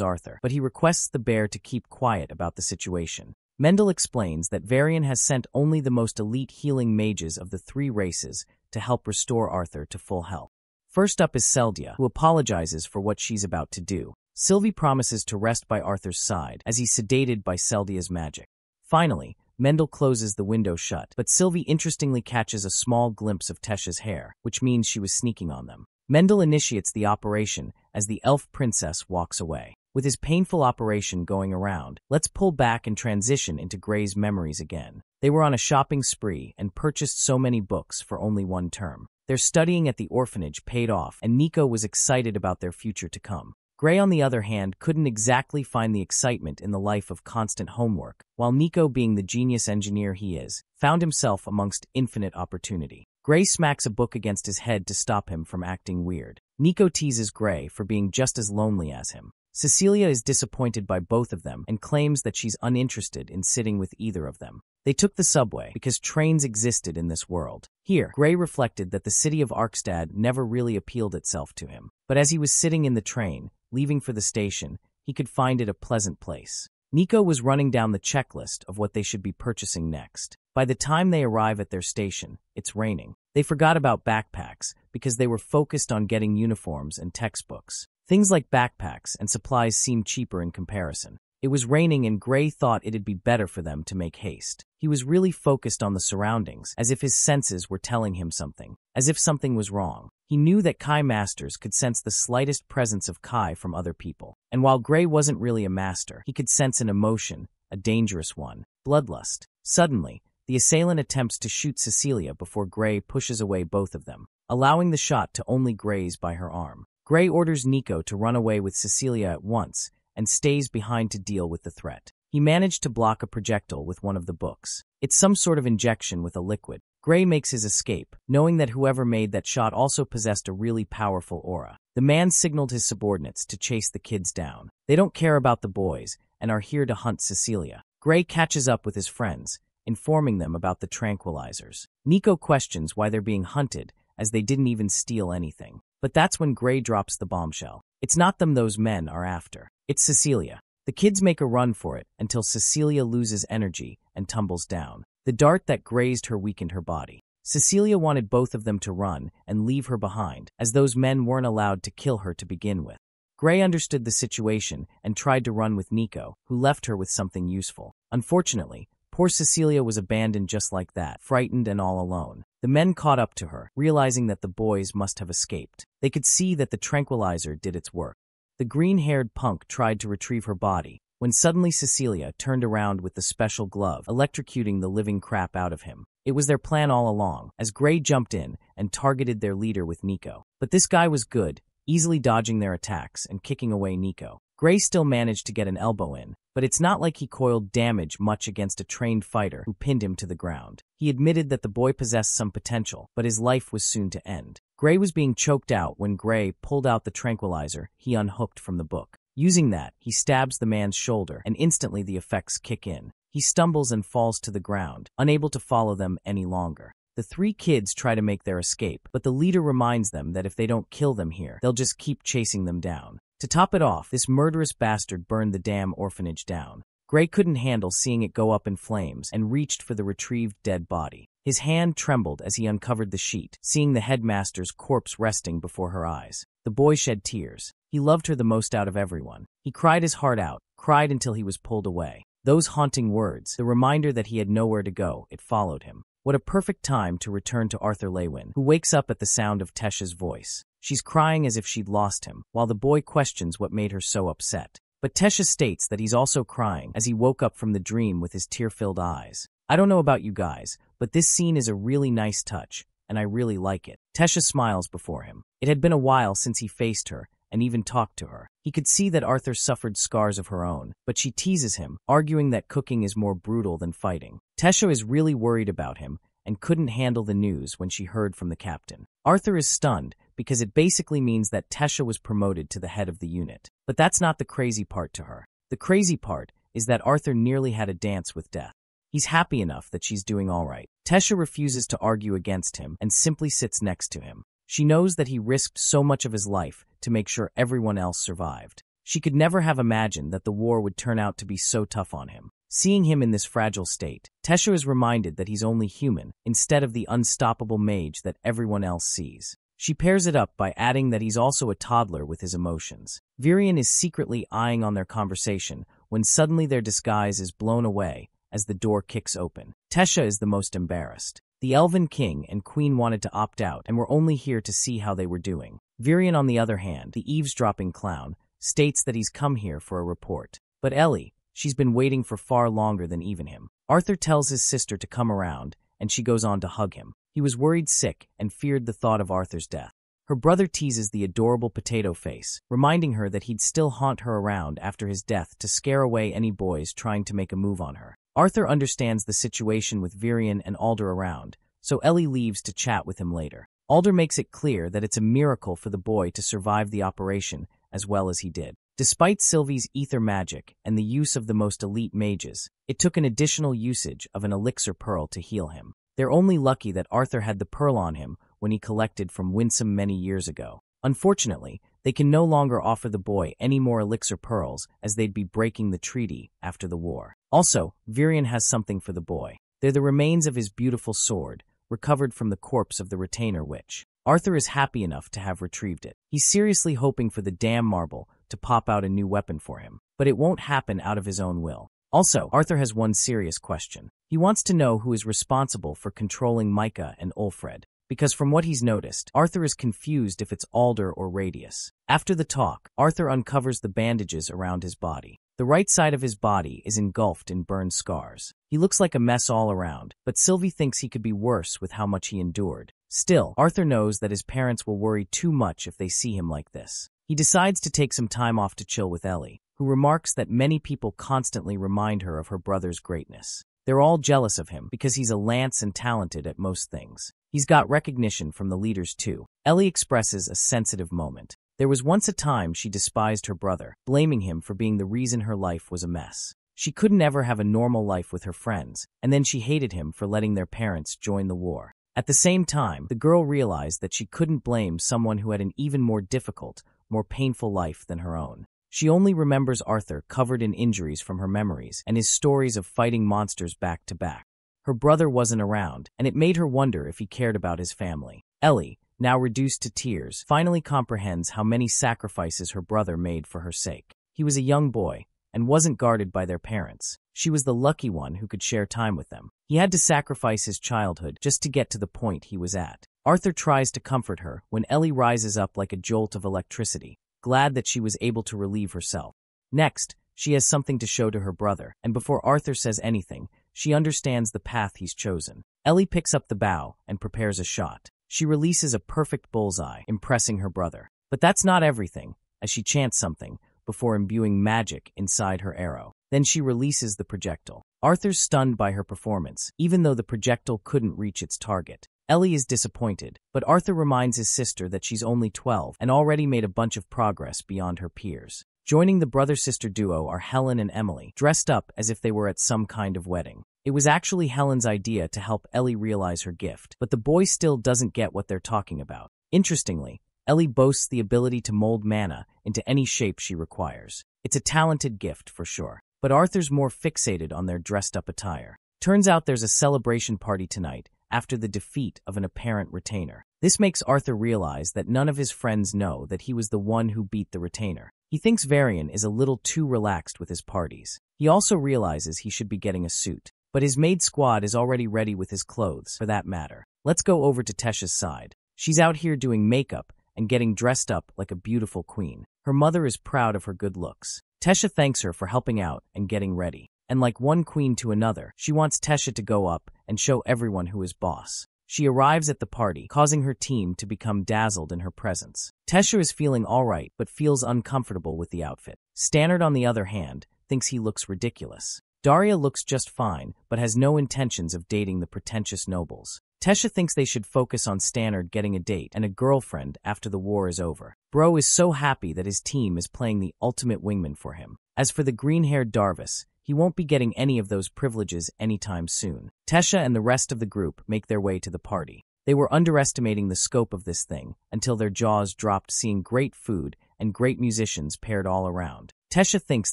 Arthur, but he requests the bear to keep quiet about the situation. Mendel explains that Varian has sent only the most elite healing mages of the 3 races to help restore Arthur to full health. First up is Seldia, who apologizes for what she's about to do. Sylvie promises to rest by Arthur's side as he's sedated by Seldia's magic. Finally, Mendel closes the window shut, but Sylvie interestingly catches a small glimpse of Tesha's hair, which means she was sneaking on them. Mendel initiates the operation as the elf princess walks away. With his painful operation going around, let's pull back and transition into Gray's memories again. They were on a shopping spree and purchased so many books for only one term. Their studying at the orphanage paid off, and Nico was excited about their future to come. Gray, on the other hand, couldn't exactly find the excitement in the life of constant homework, while Nico, being the genius engineer he is, found himself amongst infinite opportunity. Gray smacks a book against his head to stop him from acting weird. Nico teases Gray for being just as lonely as him. Cecilia is disappointed by both of them and claims that she's uninterested in sitting with either of them. They took the subway because trains existed in this world. Here, Gray reflected that the city of Arkstad never really appealed itself to him. But as he was sitting in the train, leaving for the station, he could find it a pleasant place. Nico was running down the checklist of what they should be purchasing next. By the time they arrive at their station, it's raining. They forgot about backpacks because they were focused on getting uniforms and textbooks. Things like backpacks and supplies seemed cheaper in comparison. It was raining and Gray thought it'd be better for them to make haste. He was really focused on the surroundings, as if his senses were telling him something, as if something was wrong. He knew that Kai masters could sense the slightest presence of Kai from other people. And while Gray wasn't really a master, he could sense an emotion, a dangerous one, bloodlust. Suddenly, the assailant attempts to shoot Cecilia before Gray pushes away both of them, allowing the shot to only graze by her arm. Gray orders Nico to run away with Cecilia at once and stays behind to deal with the threat. He managed to block a projectile with one of the books. It's some sort of injection with a liquid. Gray makes his escape, knowing that whoever made that shot also possessed a really powerful aura. The man signaled his subordinates to chase the kids down. They don't care about the boys and are here to hunt Cecilia. Gray catches up with his friends, informing them about the tranquilizers. Nico questions why they're being hunted, as they didn't even steal anything. But that's when Gray drops the bombshell. It's not them those men are after. It's Cecilia. The kids make a run for it until Cecilia loses energy and tumbles down. The dart that grazed her weakened her body. Cecilia wanted both of them to run and leave her behind, as those men weren't allowed to kill her to begin with. Gray understood the situation and tried to run with Nico, who left her with something useful. Unfortunately, poor Cecilia was abandoned just like that, frightened and all alone. The men caught up to her, realizing that the boys must have escaped. They could see that the tranquilizer did its work. The green-haired punk tried to retrieve her body, when suddenly Cecilia turned around with the special glove, electrocuting the living crap out of him. It was their plan all along, as Gray jumped in and targeted their leader with Nico. But this guy was good, easily dodging their attacks and kicking away Nico. Gray still managed to get an elbow in, but it's not like he coiled damage much against a trained fighter who pinned him to the ground. He admitted that the boy possessed some potential, but his life was soon to end. Gray was being choked out when Gray pulled out the tranquilizer he unhooked from the book. Using that, he stabs the man's shoulder, and instantly the effects kick in. He stumbles and falls to the ground, unable to follow them any longer. The three kids try to make their escape, but the leader reminds them that if they don't kill them here, they'll just keep chasing them down. To top it off, this murderous bastard burned the damn orphanage down. Gray couldn't handle seeing it go up in flames and reached for the retrieved dead body. His hand trembled as he uncovered the sheet, seeing the headmaster's corpse resting before her eyes. The boy shed tears. He loved her the most out of everyone. He cried his heart out, cried until he was pulled away. Those haunting words, the reminder that he had nowhere to go, it followed him. What a perfect time to return to Arthur Lewin, who wakes up at the sound of Tesh's voice. She's crying as if she'd lost him, while the boy questions what made her so upset. But Tesha states that he's also crying as he woke up from the dream with his tear-filled eyes. I don't know about you guys, but this scene is a really nice touch, and I really like it. Tesha smiles before him. It had been a while since he faced her, and even talked to her. He could see that Arthur suffered scars of her own, but she teases him, arguing that cooking is more brutal than fighting. Tesha is really worried about him, and couldn't handle the news when she heard from the captain. Arthur is stunned, because it basically means that Tesha was promoted to the head of the unit. But that's not the crazy part to her. The crazy part is that Arthur nearly had a dance with death. He's happy enough that she's doing all right. Tesha refuses to argue against him and simply sits next to him. She knows that he risked so much of his life to make sure everyone else survived. She could never have imagined that the war would turn out to be so tough on him. Seeing him in this fragile state, Tesha is reminded that he's only human instead of the unstoppable mage that everyone else sees. She pairs it up by adding that he's also a toddler with his emotions. Virion is secretly eyeing on their conversation when suddenly their disguise is blown away as the door kicks open. Tesha is the most embarrassed. The Elven King and Queen wanted to opt out and were only here to see how they were doing. Virion, on the other hand, the eavesdropping clown, states that he's come here for a report. But Ellie, she's been waiting for far longer than even him. Arthur tells his sister to come around, and she goes on to hug him. He was worried sick and feared the thought of Arthur's death. Her brother teases the adorable potato face, reminding her that he'd still haunt her around after his death to scare away any boys trying to make a move on her. Arthur understands the situation with Virion and Alder around, so Ellie leaves to chat with him later. Alder makes it clear that it's a miracle for the boy to survive the operation as well as he did. Despite Sylvie's ether magic and the use of the most elite mages, it took an additional usage of an elixir pearl to heal him. They're only lucky that Arthur had the pearl on him when he collected from Winsome many years ago. Unfortunately, they can no longer offer the boy any more elixir pearls as they'd be breaking the treaty after the war. Also, Virion has something for the boy. They're the remains of his beautiful sword, recovered from the corpse of the retainer witch. Arthur is happy enough to have retrieved it. He's seriously hoping for the damn marble to pop out a new weapon for him, but it won't happen out of his own will. Also, Arthur has one serious question. He wants to know who is responsible for controlling Micah and Ulfred, because from what he's noticed, Arthur is confused if it's Alder or Radius. After the talk, Arthur uncovers the bandages around his body. The right side of his body is engulfed in burned scars. He looks like a mess all around, but Sylvie thinks he could be worse with how much he endured. Still, Arthur knows that his parents will worry too much if they see him like this. He decides to take some time off to chill with Ellie, who remarks that many people constantly remind her of her brother's greatness. They're all jealous of him because he's a lance and talented at most things. He's got recognition from the leaders too. Ellie expresses a sensitive moment. There was once a time she despised her brother, blaming him for being the reason her life was a mess. She couldn't ever have a normal life with her friends, and then she hated him for letting their parents join the war. At the same time, the girl realized that she couldn't blame someone who had an even more difficult, more painful life than her own. She only remembers Arthur covered in injuries from her memories and his stories of fighting monsters back to back. Her brother wasn't around, and it made her wonder if he cared about his family. Ellie, now reduced to tears, finally comprehends how many sacrifices her brother made for her sake. He was a young boy, and wasn't guarded by their parents. She was the lucky one who could share time with them. He had to sacrifice his childhood just to get to the point he was at. Arthur tries to comfort her when Ellie rises up like a jolt of electricity, glad that she was able to relieve herself. Next, she has something to show to her brother, and before Arthur says anything, she understands the path he's chosen. Ellie picks up the bow and prepares a shot. She releases a perfect bullseye, impressing her brother. But that's not everything, as she chants something before imbuing magic inside her arrow. Then she releases the projectile. Arthur's stunned by her performance, even though the projectile couldn't reach its target. Ellie is disappointed, but Arthur reminds his sister that she's only 12 and already made a bunch of progress beyond her peers. Joining the brother-sister duo are Helen and Emily, dressed up as if they were at some kind of wedding. It was actually Helen's idea to help Ellie realize her gift, but the boy still doesn't get what they're talking about. Interestingly, Ellie boasts the ability to mold mana into any shape she requires. It's a talented gift for sure. But Arthur's more fixated on their dressed-up attire. Turns out there's a celebration party tonight after the defeat of an apparent retainer. This makes Arthur realize that none of his friends know that he was the one who beat the retainer. He thinks Varian is a little too relaxed with his parties. He also realizes he should be getting a suit. But his maid squad is already ready with his clothes, for that matter. Let's go over to Tesha's side. She's out here doing makeup and getting dressed up like a beautiful queen. Her mother is proud of her good looks. Tesha thanks her for helping out and getting ready. And like one queen to another, she wants Tesha to go up and show everyone who is boss. She arrives at the party, causing her team to become dazzled in her presence. Tesha is feeling alright, but feels uncomfortable with the outfit. Stannard, on the other hand, thinks he looks ridiculous. Daria looks just fine, but has no intentions of dating the pretentious nobles. Tesha thinks they should focus on Stannard getting a date and a girlfriend after the war is over. Bro is so happy that his team is playing the ultimate wingman for him. As for the green-haired Darvis, he won't be getting any of those privileges anytime soon. Tesha and the rest of the group make their way to the party. They were underestimating the scope of this thing until their jaws dropped seeing great food and great musicians paired all around. Tesha thinks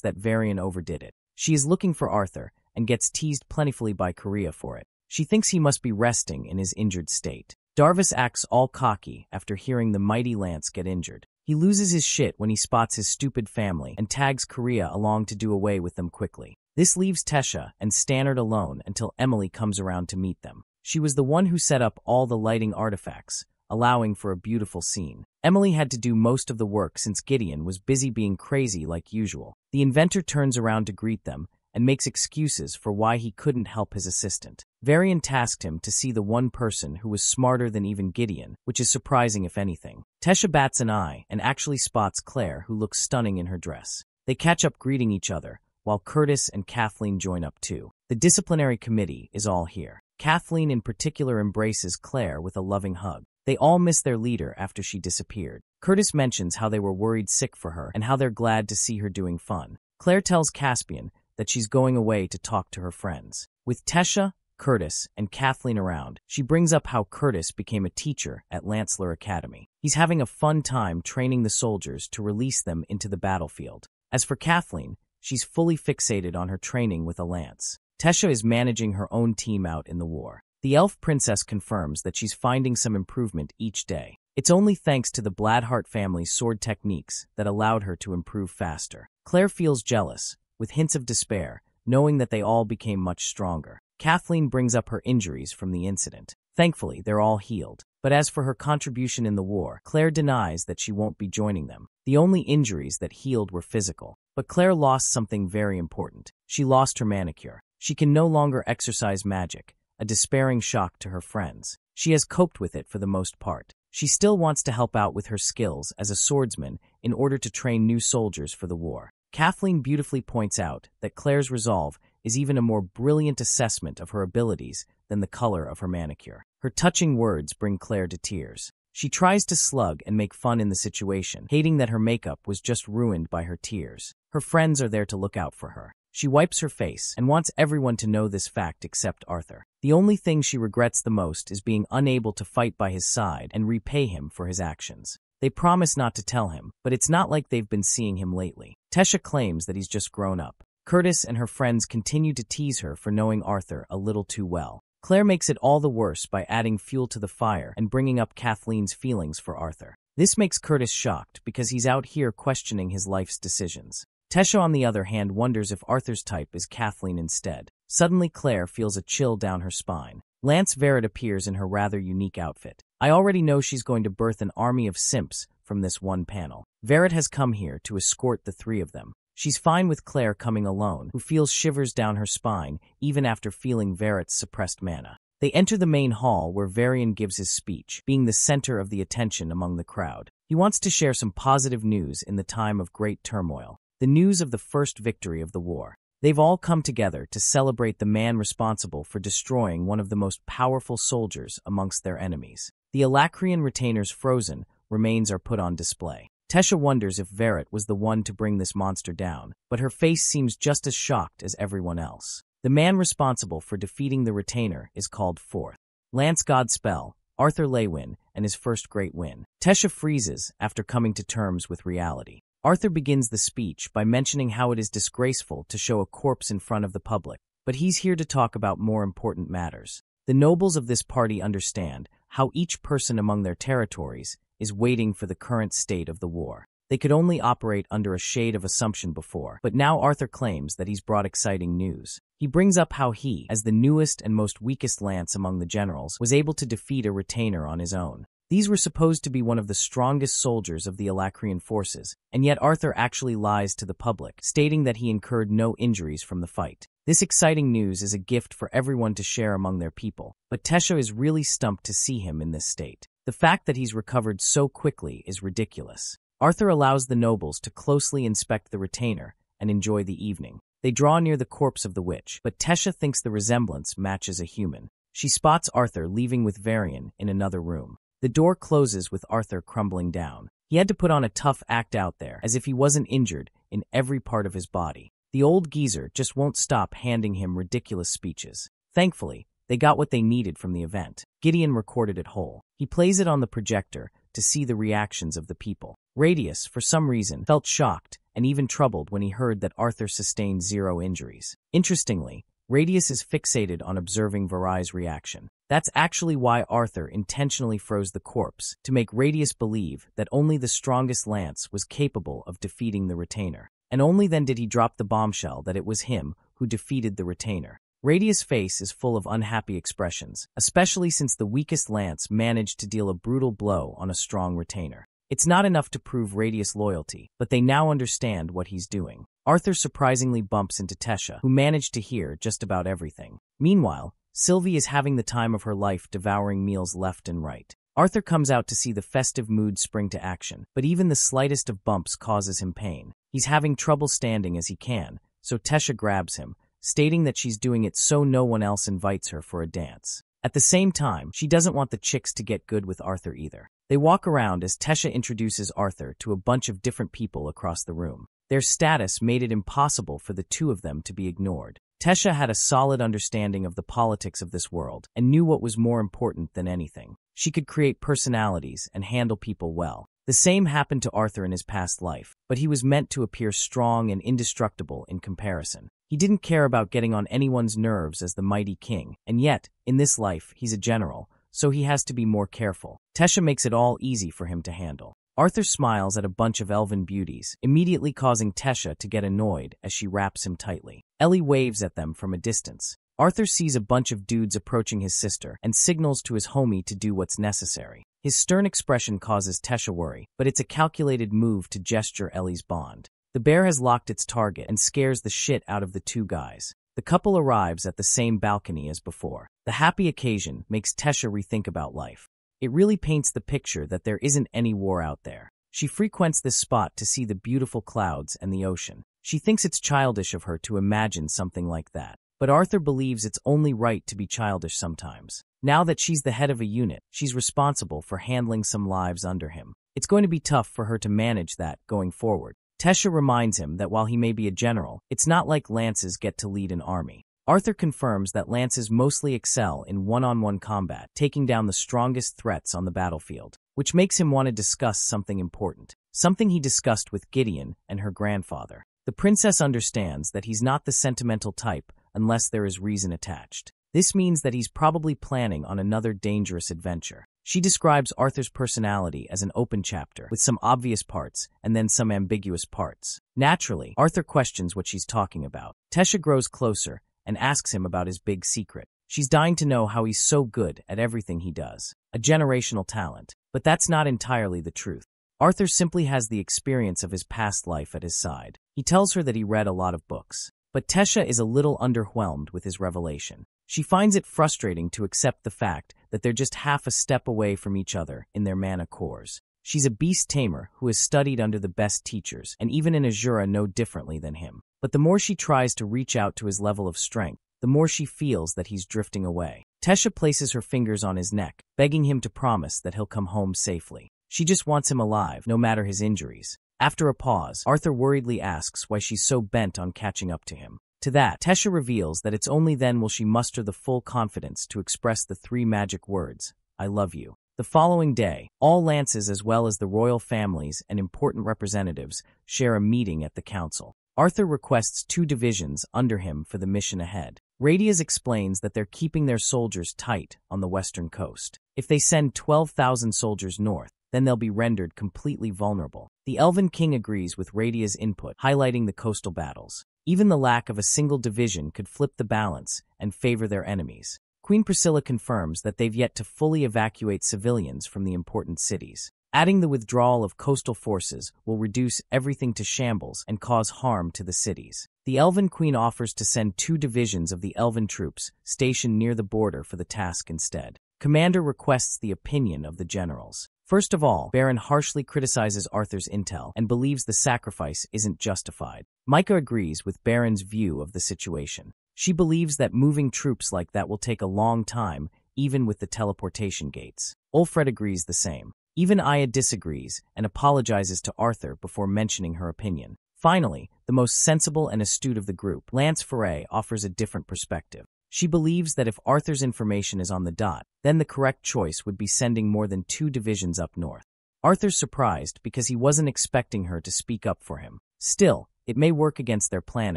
that Varian overdid it. She is looking for Arthur and gets teased plentifully by Korea for it. She thinks he must be resting in his injured state. Darvis acts all cocky after hearing the mighty Lance get injured. He loses his shit when he spots his stupid family and tags Korea along to do away with them quickly. This leaves Tesha and Stannard alone until Emily comes around to meet them. She was the one who set up all the lighting artifacts, allowing for a beautiful scene. Emily had to do most of the work since Gideon was busy being crazy like usual. The inventor turns around to greet them and makes excuses for why he couldn't help his assistant. Varian tasked him to see the one person who was smarter than even Gideon, which is surprising if anything. Tesha bats an eye and actually spots Claire, who looks stunning in her dress. They catch up greeting each other, while Curtis and Kathleen join up too. The disciplinary committee is all here. Kathleen in particular embraces Claire with a loving hug. They all miss their leader after she disappeared. Curtis mentions how they were worried sick for her and how they're glad to see her doing fun. Claire tells Caspian that she's going away to talk to her friends. With Tesha, Curtis, and Kathleen around, she brings up how Curtis became a teacher at Lancellor Academy. He's having a fun time training the soldiers to release them into the battlefield. As for Kathleen, she's fully fixated on her training with a lance. Tesha is managing her own team out in the war. The elf princess confirms that she's finding some improvement each day. It's only thanks to the Bladhart family's sword techniques that allowed her to improve faster. Claire feels jealous, with hints of despair, knowing that they all became much stronger. Kathleen brings up her injuries from the incident. Thankfully, they're all healed. But as for her contribution in the war, Claire denies that she won't be joining them. The only injuries that healed were physical. But Claire lost something very important. She lost her manicure. She can no longer exercise magic, a despairing shock to her friends. She has coped with it for the most part. She still wants to help out with her skills as a swordsman in order to train new soldiers for the war. Kathleen beautifully points out that Claire's resolve is even a more brilliant assessment of her abilities than the color of her manicure. Her touching words bring Claire to tears. She tries to slug and make fun in the situation, hating that her makeup was just ruined by her tears. Her friends are there to look out for her. She wipes her face and wants everyone to know this fact except Arthur. The only thing she regrets the most is being unable to fight by his side and repay him for his actions. They promise not to tell him, but it's not like they've been seeing him lately. Tesha claims that he's just grown up. Curtis and her friends continue to tease her for knowing Arthur a little too well. Claire makes it all the worse by adding fuel to the fire and bringing up Kathleen's feelings for Arthur. This makes Curtis shocked because he's out here questioning his life's decisions. Tesha, on the other hand, wonders if Arthur's type is Kathleen instead. Suddenly, Claire feels a chill down her spine. Lance Verrett appears in her rather unique outfit. I already know she's going to birth an army of simps from this one panel. Verrett has come here to escort the three of them. She's fine with Claire coming alone, who feels shivers down her spine even after feeling Verrett's suppressed mana. They enter the main hall where Varian gives his speech, being the center of the attention among the crowd. He wants to share some positive news in the time of great turmoil. The news of the first victory of the war. They've all come together to celebrate the man responsible for destroying one of the most powerful soldiers amongst their enemies. The Alacrian retainer's frozen remains are put on display. Tesha wonders if Verret was the one to bring this monster down, but her face seems just as shocked as everyone else. The man responsible for defeating the retainer is called forth. Lance Godspell, Arthur Lewin, and his first great win. Tesha freezes after coming to terms with reality. Arthur begins the speech by mentioning how it is disgraceful to show a corpse in front of the public, but he's here to talk about more important matters. The nobles of this party understand how each person among their territories is waiting for the current state of the war. They could only operate under a shade of assumption before, but now Arthur claims that he's brought exciting news. He brings up how he, as the newest and most weakest lance among the generals, was able to defeat a retainer on his own. These were supposed to be one of the strongest soldiers of the Alacrian forces, and yet Arthur actually lies to the public, stating that he incurred no injuries from the fight. This exciting news is a gift for everyone to share among their people, but Tesha is really stumped to see him in this state. The fact that he's recovered so quickly is ridiculous. Arthur allows the nobles to closely inspect the retainer and enjoy the evening. They draw near the corpse of the witch, but Tesha thinks the resemblance matches a human. She spots Arthur leaving with Varian in another room. The door closes with Arthur crumbling down. He had to put on a tough act out there, as if he wasn't injured in every part of his body. The old geezer just won't stop handing him ridiculous speeches. Thankfully, they got what they needed from the event. Gideon recorded it whole. He plays it on the projector to see the reactions of the people. Radius, for some reason, felt shocked and even troubled when he heard that Arthur sustained 0 injuries. Interestingly, Radius is fixated on observing Varai's reaction. That's actually why Arthur intentionally froze the corpse, to make Radius believe that only the strongest lance was capable of defeating the retainer. And only then did he drop the bombshell that it was him who defeated the retainer. Radius' face is full of unhappy expressions, especially since the weakest lance managed to deal a brutal blow on a strong retainer. It's not enough to prove Radius' loyalty, but they now understand what he's doing. Arthur surprisingly bumps into Tesha, who managed to hear just about everything. Meanwhile, Sylvie is having the time of her life devouring meals left and right. Arthur comes out to see the festive mood spring to action, but even the slightest of bumps causes him pain. He's having trouble standing as he can, so Tesha grabs him, stating that she's doing it so no one else invites her for a dance. At the same time, she doesn't want the chicks to get good with Arthur either. They walk around as Tesha introduces Arthur to a bunch of different people across the room. Their status made it impossible for the two of them to be ignored. Tesha had a solid understanding of the politics of this world and knew what was more important than anything. She could create personalities and handle people well. The same happened to Arthur in his past life, but he was meant to appear strong and indestructible in comparison. He didn't care about getting on anyone's nerves as the mighty king, and yet, in this life, he's a general, so he has to be more careful. Tesha makes it all easy for him to handle. Arthur smiles at a bunch of elven beauties, immediately causing Tesha to get annoyed as she wraps him tightly. Ellie waves at them from a distance. Arthur sees a bunch of dudes approaching his sister and signals to his homie to do what's necessary. His stern expression causes Tesha worry, but it's a calculated move to gesture Ellie's bond. The bear has locked its target and scares the shit out of the two guys. The couple arrives at the same balcony as before. The happy occasion makes Tesha rethink about life. It really paints the picture that there isn't any war out there. She frequents this spot to see the beautiful clouds and the ocean. She thinks it's childish of her to imagine something like that. But Arthur believes it's only right to be childish sometimes. Now that she's the head of a unit, she's responsible for handling some lives under him. It's going to be tough for her to manage that going forward. Tesha reminds him that while he may be a general, it's not like lances get to lead an army. Arthur confirms that lances mostly excel in one-on-one combat, taking down the strongest threats on the battlefield, which makes him want to discuss something important. Something he discussed with Gideon and her grandfather. The princess understands that he's not the sentimental type unless there is reason attached. This means that he's probably planning on another dangerous adventure. She describes Arthur's personality as an open chapter, with some obvious parts and then some ambiguous parts. Naturally, Arthur questions what she's talking about. Tesha grows closer and asks him about his big secret. She's dying to know how he's so good at everything he does. A generational talent. But that's not entirely the truth. Arthur simply has the experience of his past life at his side. He tells her that he read a lot of books. But Tesha is a little underwhelmed with his revelation. She finds it frustrating to accept the fact that they're just half a step away from each other in their mana cores. She's a beast tamer who has studied under the best teachers, and even in Azura know differently than him. But the more she tries to reach out to his level of strength, the more she feels that he's drifting away. Tesha places her fingers on his neck, begging him to promise that he'll come home safely. She just wants him alive, no matter his injuries. After a pause, Arthur worriedly asks why she's so bent on catching up to him. To that, Tesha reveals that it's only then will she muster the full confidence to express the 3 magic words, I love you. The following day, all lances as well as the royal families and important representatives share a meeting at the council. Arthur requests 2 divisions under him for the mission ahead. Radius explains that they're keeping their soldiers tight on the western coast. If they send 12,000 soldiers north, then they'll be rendered completely vulnerable. The Elven King agrees with Radia's input, highlighting the coastal battles. Even the lack of a single division could flip the balance and favor their enemies. Queen Priscilla confirms that they've yet to fully evacuate civilians from the important cities. Adding the withdrawal of coastal forces will reduce everything to shambles and cause harm to the cities. The Elven Queen offers to send 2 divisions of the Elven troops stationed near the border for the task instead. Commander requests the opinion of the generals. First of all, Baron harshly criticizes Arthur's intel and believes the sacrifice isn't justified. Micah agrees with Baron's view of the situation. She believes that moving troops like that will take a long time, even with the teleportation gates. Ulfred agrees the same. Even Aya disagrees and apologizes to Arthur before mentioning her opinion. Finally, the most sensible and astute of the group, Lance Foray, offers a different perspective. She believes that if Arthur's information is on the dot, then the correct choice would be sending more than 2 divisions up north. Arthur's surprised because he wasn't expecting her to speak up for him. Still, it may work against their plan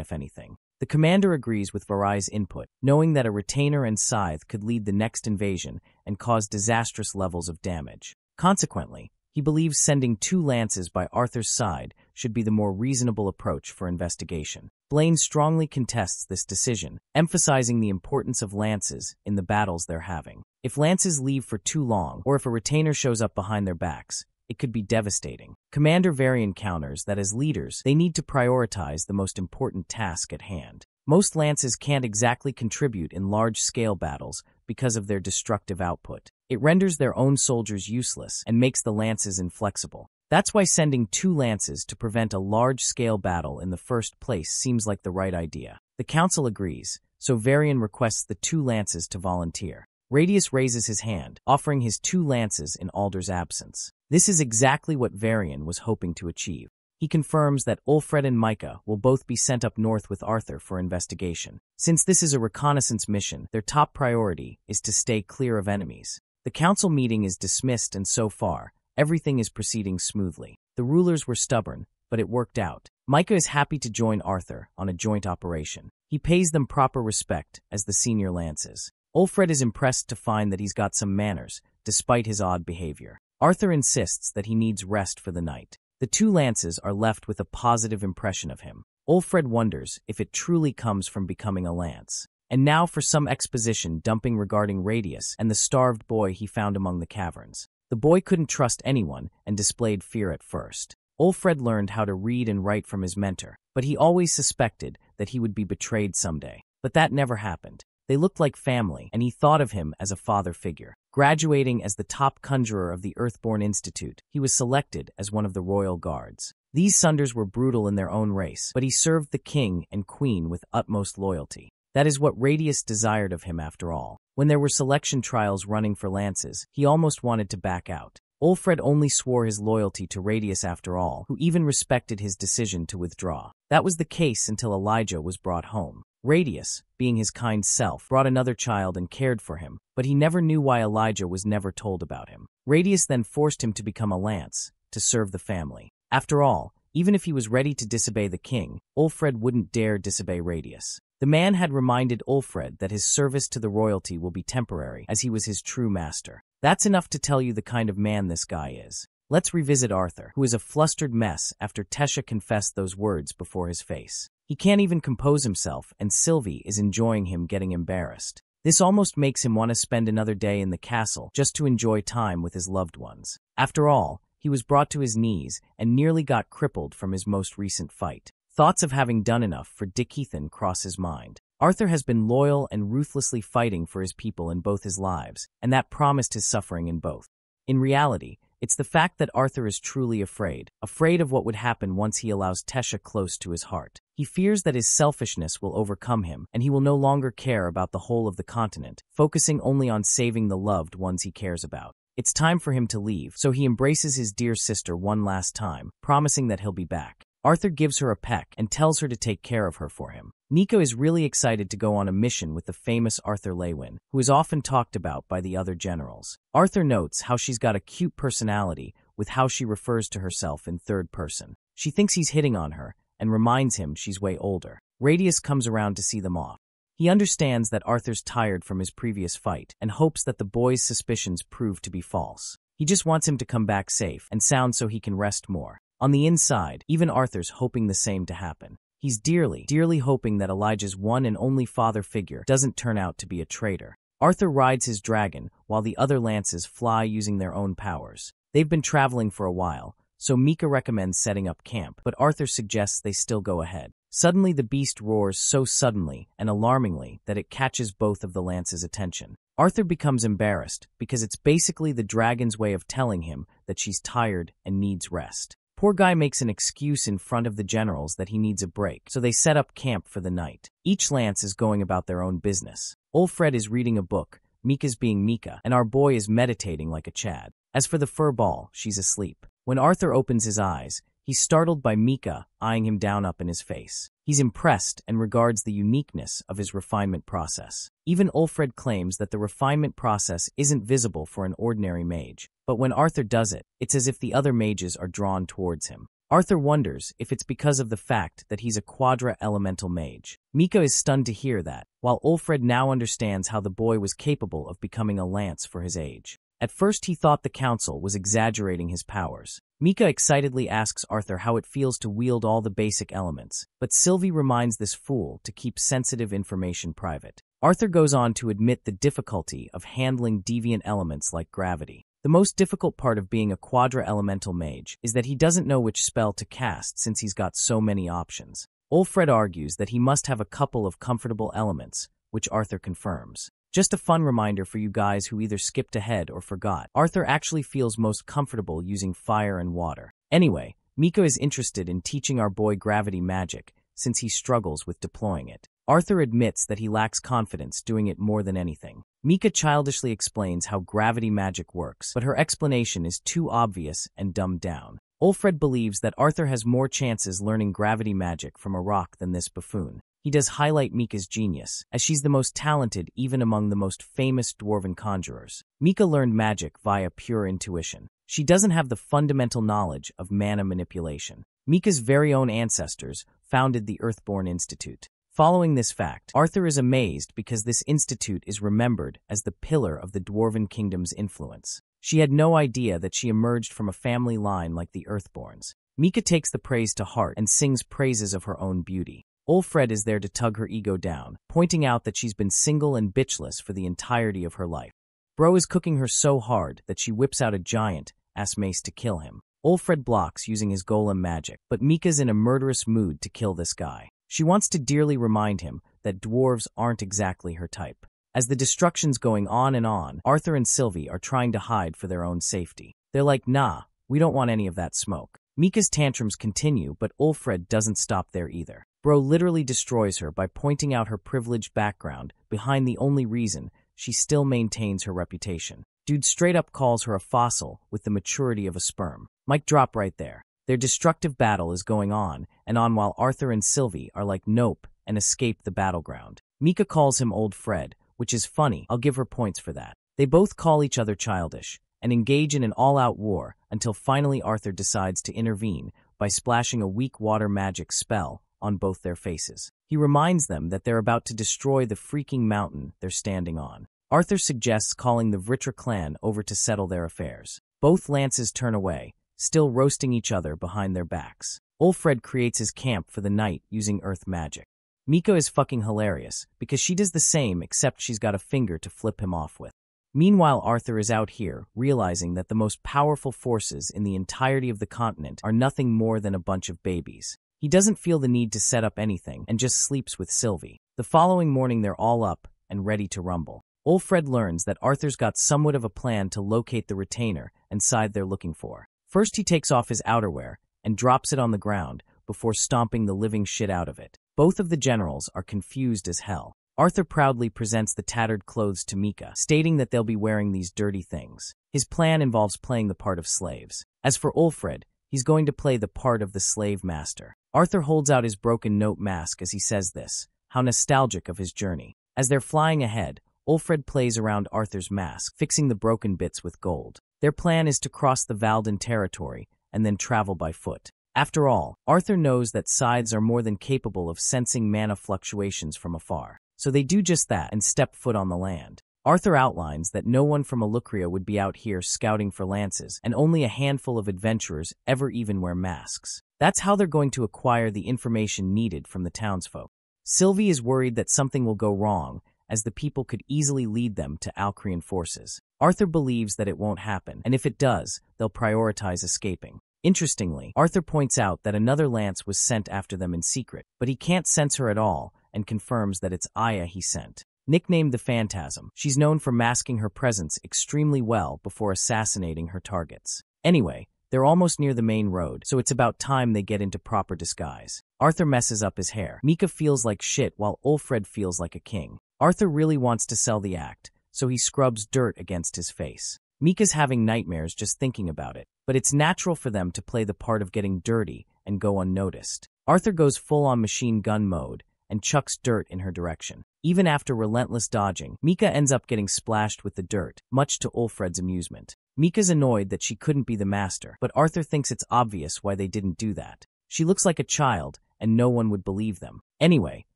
if anything. The commander agrees with Varai's input, knowing that a retainer and scythe could lead the next invasion and cause disastrous levels of damage. Consequently, he believes sending 2 lances by Arthur's side should be the more reasonable approach for investigation. Blaine strongly contests this decision, emphasizing the importance of lances in the battles they're having. If lances leave for too long, or if a retainer shows up behind their backs, it could be devastating. Commander Varian counters that as leaders, they need to prioritize the most important task at hand. Most lances can't exactly contribute in large-scale battles because of their destructive output. It renders their own soldiers useless and makes the lances inflexible. That's why sending 2 lances to prevent a large-scale battle in the first place seems like the right idea. The council agrees, so Varian requests the 2 lances to volunteer. Radius raises his hand, offering his 2 lances in Alder's absence. This is exactly what Varian was hoping to achieve. He confirms that Ulfred and Micah will both be sent up north with Arthur for investigation. Since this is a reconnaissance mission, their top priority is to stay clear of enemies. The council meeting is dismissed and so far, everything is proceeding smoothly. The rulers were stubborn, but it worked out. Micah is happy to join Arthur on a joint operation. He pays them proper respect as the senior lances. Ulfred is impressed to find that he's got some manners, despite his odd behavior. Arthur insists that he needs rest for the night. The 2 lances are left with a positive impression of him. Ulfred wonders if it truly comes from becoming a lance. And now for some exposition dumping regarding Radius and the starved boy he found among the caverns. The boy couldn't trust anyone and displayed fear at first. Ulfred learned how to read and write from his mentor, but he always suspected that he would be betrayed someday. But that never happened. They looked like family, and he thought of him as a father figure. Graduating as the top conjurer of the Earthborn Institute, he was selected as one of the royal guards. These Sunders were brutal in their own race, but he served the king and queen with utmost loyalty. That is what Radius desired of him after all. When there were selection trials running for lances, he almost wanted to back out. Ulfred only swore his loyalty to Radius after all, who even respected his decision to withdraw. That was the case until Elijah was brought home. Radius, being his kind self, brought another child and cared for him, but he never knew why Elijah was never told about him. Radius then forced him to become a lance, to serve the family. After all, even if he was ready to disobey the king, Ulfred wouldn't dare disobey Radius. The man had reminded Ulfred that his service to the royalty will be temporary, as he was his true master. That's enough to tell you the kind of man this guy is. Let's revisit Arthur, who is a flustered mess after Tesha confessed those words before his face. He can't even compose himself, and Sylvie is enjoying him getting embarrassed. This almost makes him want to spend another day in the castle just to enjoy time with his loved ones. After all, he was brought to his knees and nearly got crippled from his most recent fight. Thoughts of having done enough for Dick Ethan cross his mind. Arthur has been loyal and ruthlessly fighting for his people in both his lives, and that promised his suffering in both. In reality, it's the fact that Arthur is truly afraid of what would happen once he allows Tesha close to his heart. He fears that his selfishness will overcome him, and he will no longer care about the whole of the continent, focusing only on saving the loved ones he cares about. It's time for him to leave, so he embraces his dear sister one last time, promising that he'll be back. Arthur gives her a peck and tells her to take care of her for him. Nico is really excited to go on a mission with the famous Arthur Lewin, who is often talked about by the other generals. Arthur notes how she's got a cute personality with how she refers to herself in third person. She thinks he's hitting on her and reminds him she's way older. Radius comes around to see them off. He understands that Arthur's tired from his previous fight and hopes that the boy's suspicions prove to be false. He just wants him to come back safe and sound so he can rest more. On the inside, even Arthur's hoping the same to happen. He's dearly hoping that Elijah's one and only father figure doesn't turn out to be a traitor. Arthur rides his dragon while the other lances fly using their own powers. They've been traveling for a while, so Mika recommends setting up camp, but Arthur suggests they still go ahead. Suddenly the beast roars so suddenly and alarmingly that it catches both of the lances' attention. Arthur becomes embarrassed because it's basically the dragon's way of telling him that she's tired and needs rest. Poor guy makes an excuse in front of the generals that he needs a break, so they set up camp for the night. Each lance is going about their own business. Ulfred is reading a book, Mika's being Mika, and our boy is meditating like a Chad. As for the fur ball, she's asleep. When Arthur opens his eyes, he's startled by Mika eyeing him down up in his face. He's impressed and regards the uniqueness of his refinement process. Even Ulfred claims that the refinement process isn't visible for an ordinary mage, but when Arthur does it, it's as if the other mages are drawn towards him. Arthur wonders if it's because of the fact that he's a quadra-elemental mage. Mika is stunned to hear that, while Ulfred now understands how the boy was capable of becoming a lance for his age. At first he thought the council was exaggerating his powers. Mika excitedly asks Arthur how it feels to wield all the basic elements, but Sylvie reminds this fool to keep sensitive information private. Arthur goes on to admit the difficulty of handling deviant elements like gravity. The most difficult part of being a quadra-elemental mage is that he doesn't know which spell to cast since he's got so many options. Ulfred argues that he must have a couple of comfortable elements, which Arthur confirms. Just a fun reminder for you guys who either skipped ahead or forgot. Arthur actually feels most comfortable using fire and water. Anyway, Mika is interested in teaching our boy gravity magic, since he struggles with deploying it. Arthur admits that he lacks confidence doing it more than anything. Mika childishly explains how gravity magic works, but her explanation is too obvious and dumbed down. Ulfred believes that Arthur has more chances learning gravity magic from a rock than this buffoon. He does highlight Mika's genius, as she's the most talented even among the most famous dwarven conjurers. Mika learned magic via pure intuition. She doesn't have the fundamental knowledge of mana manipulation. Mika's very own ancestors founded the Earthborn Institute. Following this fact, Arthur is amazed because this institute is remembered as the pillar of the Dwarven Kingdom's influence. She had no idea that she emerged from a family line like the Earthborns. Mika takes the praise to heart and sings praises of her own beauty. Ulfred is there to tug her ego down, pointing out that she's been single and bitchless for the entirety of her life. Bro is cooking her so hard that she whips out a giant-ass mace to kill him. Ulfred blocks using his golem magic, but Mika's in a murderous mood to kill this guy. She wants to dearly remind him that dwarves aren't exactly her type. As the destruction's going on and on, Arthur and Sylvie are trying to hide for their own safety. They're like, nah, we don't want any of that smoke. Mika's tantrums continue, but Ulfred doesn't stop there either. Bro literally destroys her by pointing out her privileged background behind the only reason she still maintains her reputation. Dude straight up calls her a fossil with the maturity of a sperm. Mic drop right there. Their destructive battle is going on while Arthur and Sylvie are like nope and escape the battleground. Mika calls him Old Fred, which is funny, I'll give her points for that. They both call each other childish and engage in an all-out war until finally Arthur decides to intervene by splashing a weak water magic spell on both their faces. He reminds them that they're about to destroy the freaking mountain they're standing on. Arthur suggests calling the Vritra clan over to settle their affairs. Both lances turn away, still roasting each other behind their backs. Ulfred creates his camp for the night using earth magic. Mika is fucking hilarious, because she does the same except she's got a finger to flip him off with. Meanwhile, Arthur is out here, realizing that the most powerful forces in the entirety of the continent are nothing more than a bunch of babies. He doesn't feel the need to set up anything and just sleeps with Sylvie. The following morning they're all up and ready to rumble. Ulfred learns that Arthur's got somewhat of a plan to locate the retainer and side they're looking for. First he takes off his outerwear and drops it on the ground before stomping the living shit out of it. Both of the generals are confused as hell. Arthur proudly presents the tattered clothes to Mika, stating that they'll be wearing these dirty things. His plan involves playing the part of slaves. As for Ulfred, he's going to play the part of the slave master. Arthur holds out his broken note mask as he says this. How nostalgic of his journey. As they're flying ahead, Ulfred plays around Arthur's mask, fixing the broken bits with gold. Their plan is to cross the Valden territory and then travel by foot. After all, Arthur knows that scythes are more than capable of sensing mana fluctuations from afar. So they do just that and step foot on the land. Arthur outlines that no one from Alucria would be out here scouting for lances, and only a handful of adventurers ever even wear masks. That's how they're going to acquire the information needed from the townsfolk. Sylvie is worried that something will go wrong, as the people could easily lead them to Alcrian forces. Arthur believes that it won't happen, and if it does, they'll prioritize escaping. Interestingly, Arthur points out that another lance was sent after them in secret, but he can't sense her at all and confirms that it's Aya he sent. Nicknamed the Phantasm, she's known for masking her presence extremely well before assassinating her targets. Anyway, they're almost near the main road, so it's about time they get into proper disguise. Arthur messes up his hair. Mika feels like shit while Ulfred feels like a king. Arthur really wants to sell the act, so he scrubs dirt against his face. Mika's having nightmares just thinking about it, but it's natural for them to play the part of getting dirty and go unnoticed. Arthur goes full-on machine gun mode and chucks dirt in her direction. Even after relentless dodging, Mika ends up getting splashed with the dirt, much to Ulfred's amusement. Mika's annoyed that she couldn't be the master, but Arthur thinks it's obvious why they didn't do that. She looks like a child, and no one would believe them. Anyway,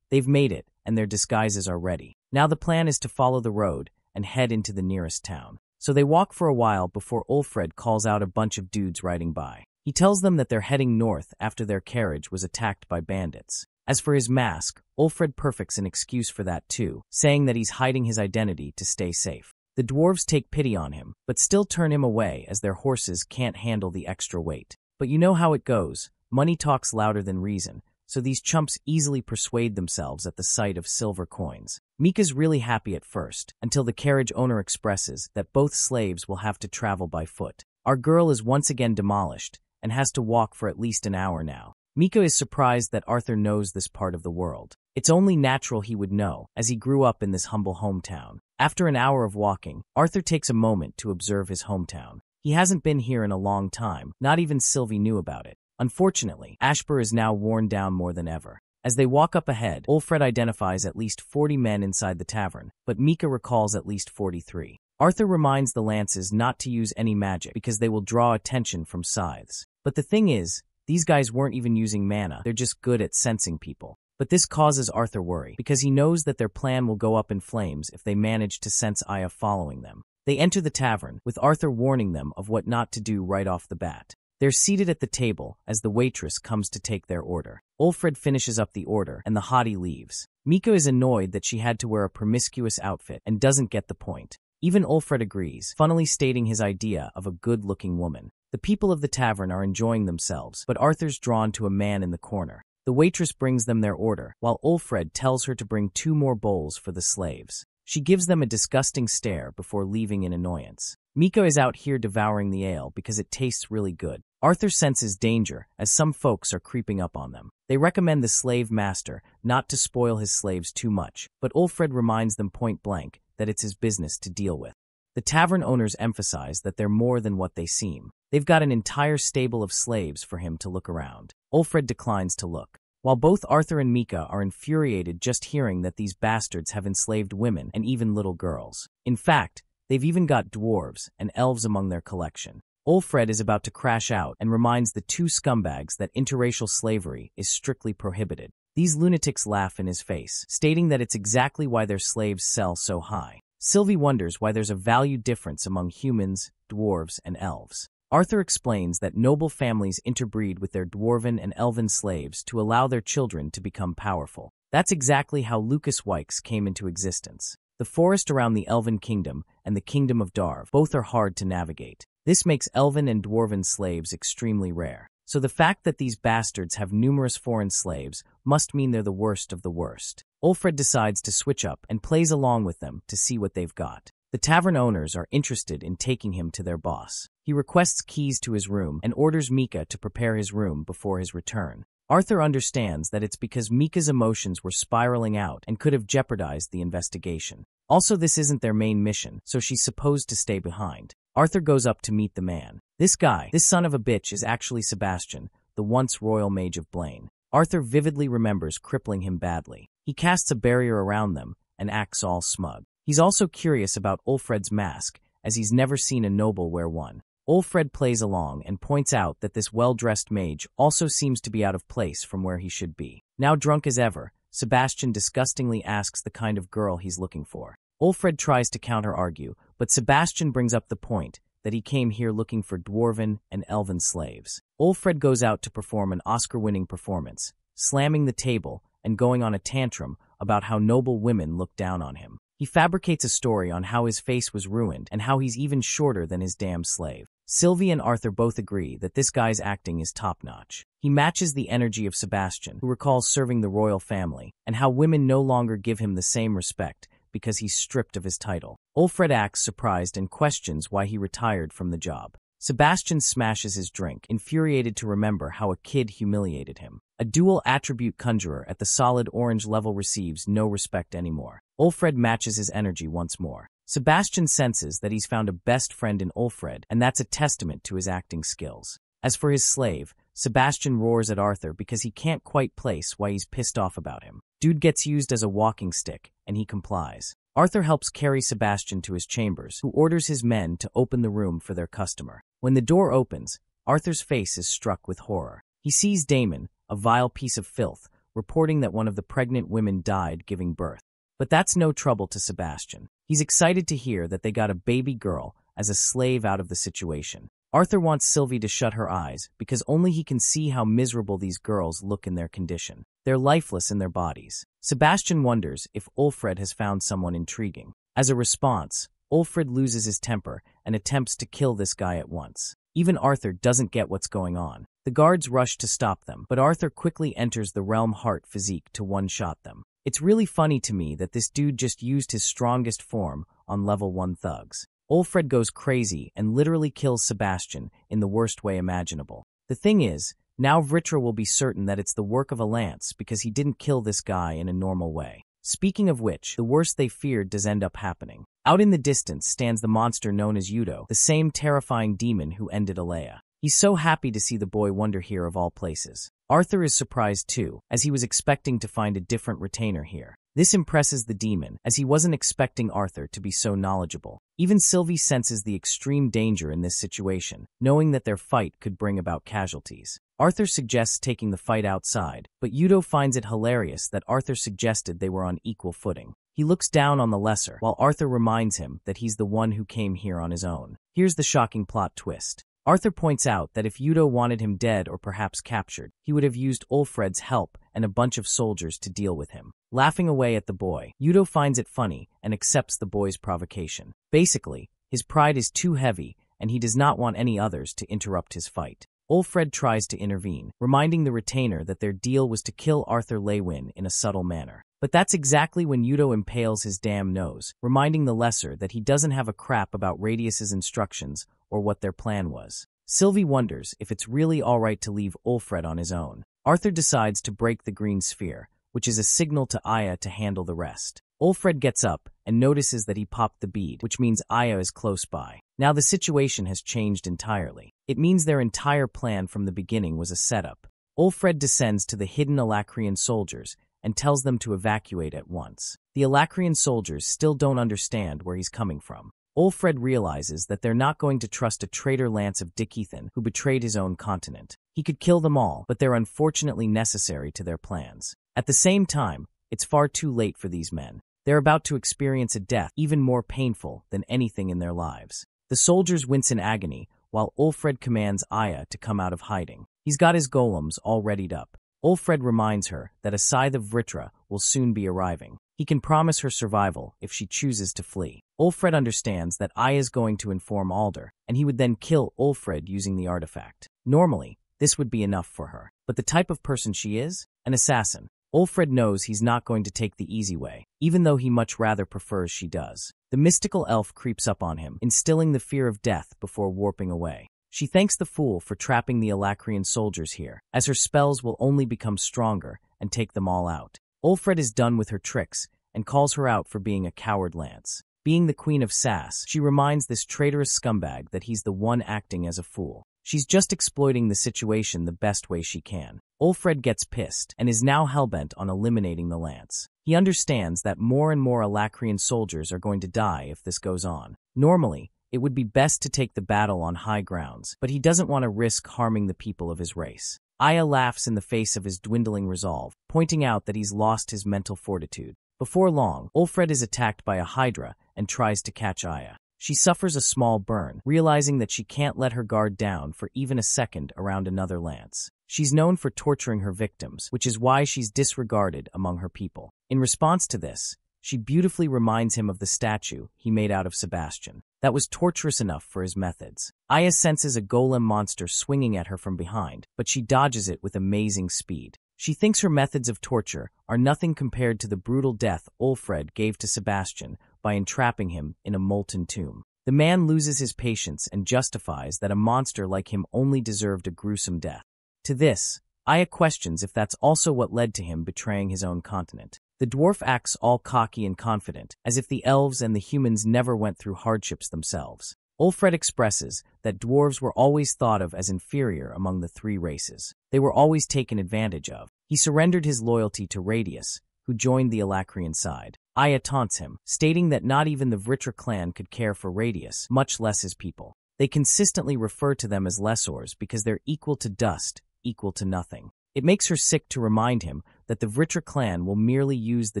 they've made it, and their disguises are ready. Now the plan is to follow the road and head into the nearest town. So they walk for a while before Ulfred calls out a bunch of dudes riding by. He tells them that they're heading north after their carriage was attacked by bandits. As for his mask, Ulfred perfects an excuse for that too, saying that he's hiding his identity to stay safe. The dwarves take pity on him, but still turn him away as their horses can't handle the extra weight. But you know how it goes. Money talks louder than reason, so these chumps easily persuade themselves at the sight of silver coins. Mika's really happy at first, until the carriage owner expresses that both slaves will have to travel by foot. Our girl is once again demolished, and has to walk for at least an hour now. Mika is surprised that Arthur knows this part of the world. It's only natural he would know, as he grew up in this humble hometown. After an hour of walking, Arthur takes a moment to observe his hometown. He hasn't been here in a long time, not even Sylvie knew about it. Unfortunately, Ashbur is now worn down more than ever. As they walk up ahead, Ulfred identifies at least 40 men inside the tavern, but Mika recalls at least 43. Arthur reminds the lances not to use any magic because they will draw attention from scythes. But the thing is, these guys weren't even using mana, they're just good at sensing people. But this causes Arthur worry, because he knows that their plan will go up in flames if they manage to sense Aya following them. They enter the tavern, with Arthur warning them of what not to do right off the bat. They're seated at the table as the waitress comes to take their order. Ulfred finishes up the order, and the hottie leaves. Mika is annoyed that she had to wear a promiscuous outfit and doesn't get the point. Even Ulfred agrees, funnily stating his idea of a good-looking woman. The people of the tavern are enjoying themselves, but Arthur's drawn to a man in the corner. The waitress brings them their order, while Ulfred tells her to bring 2 more bowls for the slaves. She gives them a disgusting stare before leaving in annoyance. Mika is out here devouring the ale because it tastes really good. Arthur senses danger, as some folks are creeping up on them. They recommend the slave master not to spoil his slaves too much, but Ulfred reminds them point blank that it's his business to deal with. The tavern owners emphasize that they're more than what they seem. They've got an entire stable of slaves for him to look around. Ulfred declines to look. While both Arthur and Mika are infuriated just hearing that these bastards have enslaved women and even little girls. In fact, they've even got dwarves and elves among their collection. Ulfred is about to crash out and reminds the 2 scumbags that interracial slavery is strictly prohibited. These lunatics laugh in his face, stating that it's exactly why their slaves sell so high. Sylvie wonders why there's a value difference among humans, dwarves, and elves. Arthur explains that noble families interbreed with their dwarven and elven slaves to allow their children to become powerful. That's exactly how Lucas Wykes came into existence. The forest around the Elven Kingdom and the Kingdom of Darv both are hard to navigate. This makes elven and dwarven slaves extremely rare. So the fact that these bastards have numerous foreign slaves must mean they're the worst of the worst. Ulfred decides to switch up and plays along with them to see what they've got. The tavern owners are interested in taking him to their boss. He requests keys to his room and orders Mika to prepare his room before his return. Arthur understands that it's because Mika's emotions were spiraling out and could have jeopardized the investigation. Also, this isn't their main mission, so she's supposed to stay behind. Arthur goes up to meet the man. This guy, this son of a bitch, is actually Sebastian, the once royal mage of Blaine. Arthur vividly remembers crippling him badly. He casts a barrier around them and acts all smug. He's also curious about Ulfred's mask, as he's never seen a noble wear one. Ulfred plays along and points out that this well-dressed mage also seems to be out of place from where he should be. Now drunk as ever, Sebastian disgustingly asks the kind of girl he's looking for. Ulfred tries to counter-argue, but Sebastian brings up the point that he came here looking for dwarven and elven slaves. Ulfred goes out to perform an Oscar-winning performance, slamming the table and going on a tantrum about how noble women look down on him. He fabricates a story on how his face was ruined and how he's even shorter than his damn slave. Sylvie and Arthur both agree that this guy's acting is top-notch. He matches the energy of Sebastian, who recalls serving the royal family, and how women no longer give him the same respect because he's stripped of his title. Ulfred acts surprised and questions why he retired from the job. Sebastian smashes his drink, infuriated to remember how a kid humiliated him. A dual attribute conjurer at the solid orange level receives no respect anymore. Ulfred matches his energy once more. Sebastian senses that he's found a best friend in Ulfred, and that's a testament to his acting skills. As for his slave, Sebastian roars at Arthur because he can't quite place why he's pissed off about him. Dude gets used as a walking stick, and he complies. Arthur helps carry Sebastian to his chambers, who orders his men to open the room for their customer. When the door opens, Arthur's face is struck with horror. He sees Damon, a vile piece of filth, reporting that one of the pregnant women died giving birth. But that's no trouble to Sebastian. He's excited to hear that they got a baby girl as a slave out of the situation. Arthur wants Sylvie to shut her eyes because only he can see how miserable these girls look in their condition. They're lifeless in their bodies. Sebastian wonders if Ulfred has found someone intriguing. As a response, Ulfred loses his temper and attempts to kill this guy at once. Even Arthur doesn't get what's going on. The guards rush to stop them, but Arthur quickly enters the realm heart physique to one-shot them. It's really funny to me that this dude just used his strongest form on level 1 thugs. Ulfred goes crazy and literally kills Sebastian in the worst way imaginable. The thing is, now Vritra will be certain that it's the work of a lance because he didn't kill this guy in a normal way. Speaking of which, the worst they feared does end up happening. Out in the distance stands the monster known as Udo, the same terrifying demon who ended Alea. He's so happy to see the boy wonder here of all places. Arthur is surprised too, as he was expecting to find a different retainer here. This impresses the demon, as he wasn't expecting Arthur to be so knowledgeable. Even Sylvie senses the extreme danger in this situation, knowing that their fight could bring about casualties. Arthur suggests taking the fight outside, but Udo finds it hilarious that Arthur suggested they were on equal footing. He looks down on the lesser, while Arthur reminds him that he's the one who came here on his own. Here's the shocking plot twist. Arthur points out that if Udo wanted him dead or perhaps captured, he would have used Ulfred's help and a bunch of soldiers to deal with him. Laughing away at the boy, Udo finds it funny and accepts the boy's provocation. Basically, his pride is too heavy and he does not want any others to interrupt his fight. Ulfred tries to intervene, reminding the retainer that their deal was to kill Arthur Lewin in a subtle manner. But that's exactly when Udo impales his damn nose, reminding the lesser that he doesn't have a crap about Radius's instructions or what their plan was. Sylvie wonders if it's really alright to leave Ulfred on his own. Arthur decides to break the green sphere, which is a signal to Aya to handle the rest. Ulfred gets up and notices that he popped the bead, which means Aya is close by. Now the situation has changed entirely. It means their entire plan from the beginning was a setup. Ulfred descends to the hidden Alacrian soldiers and tells them to evacuate at once. The Alacrian soldiers still don't understand where he's coming from. Ulfred realizes that they're not going to trust a traitor Lance of Dicethan who betrayed his own continent. He could kill them all, but they're unfortunately necessary to their plans. At the same time, it's far too late for these men. They're about to experience a death even more painful than anything in their lives. The soldiers wince in agony, while Ulfred commands Aya to come out of hiding. He's got his golems all readied up. Ulfred reminds her that a scythe of Vritra will soon be arriving. He can promise her survival if she chooses to flee. Ulfred understands that Aya is going to inform Alder, and he would then kill Ulfred using the artifact. Normally, this would be enough for her. But the type of person she is? An assassin. Ulfred knows he's not going to take the easy way, even though he much rather prefers she does. The mystical elf creeps up on him, instilling the fear of death before warping away. She thanks the fool for trapping the Alacrian soldiers here, as her spells will only become stronger and take them all out. Ulfred is done with her tricks and calls her out for being a coward lance. Being the queen of sass, she reminds this traitorous scumbag that he's the one acting as a fool. She's just exploiting the situation the best way she can. Ulfred gets pissed and is now hellbent on eliminating the lance. He understands that more and more Alacrian soldiers are going to die if this goes on. Normally, it would be best to take the battle on high grounds, but he doesn't want to risk harming the people of his race. Aya laughs in the face of his dwindling resolve, pointing out that he's lost his mental fortitude. Before long, Ulfred is attacked by a hydra and tries to catch Aya. She suffers a small burn, realizing that she can't let her guard down for even a second around another lance. She's known for torturing her victims, which is why she's disregarded among her people. In response to this, she beautifully reminds him of the statue he made out of Sebastian. That was torturous enough for his methods. Aya senses a golem monster swinging at her from behind, but she dodges it with amazing speed. She thinks her methods of torture are nothing compared to the brutal death Ulfred gave to Sebastian by entrapping him in a molten tomb. The man loses his patience and justifies that a monster like him only deserved a gruesome death. To this, Aya questions if that's also what led to him betraying his own continent. The dwarf acts all cocky and confident, as if the elves and the humans never went through hardships themselves. Ulfred expresses that dwarves were always thought of as inferior among the three races. They were always taken advantage of. He surrendered his loyalty to Radius, who joined the Alacrian side. Aya taunts him, stating that not even the Vritra clan could care for Radius, much less his people. They consistently refer to them as lessors because they're equal to dust, equal to nothing. It makes her sick to remind him that the Vritra clan will merely use the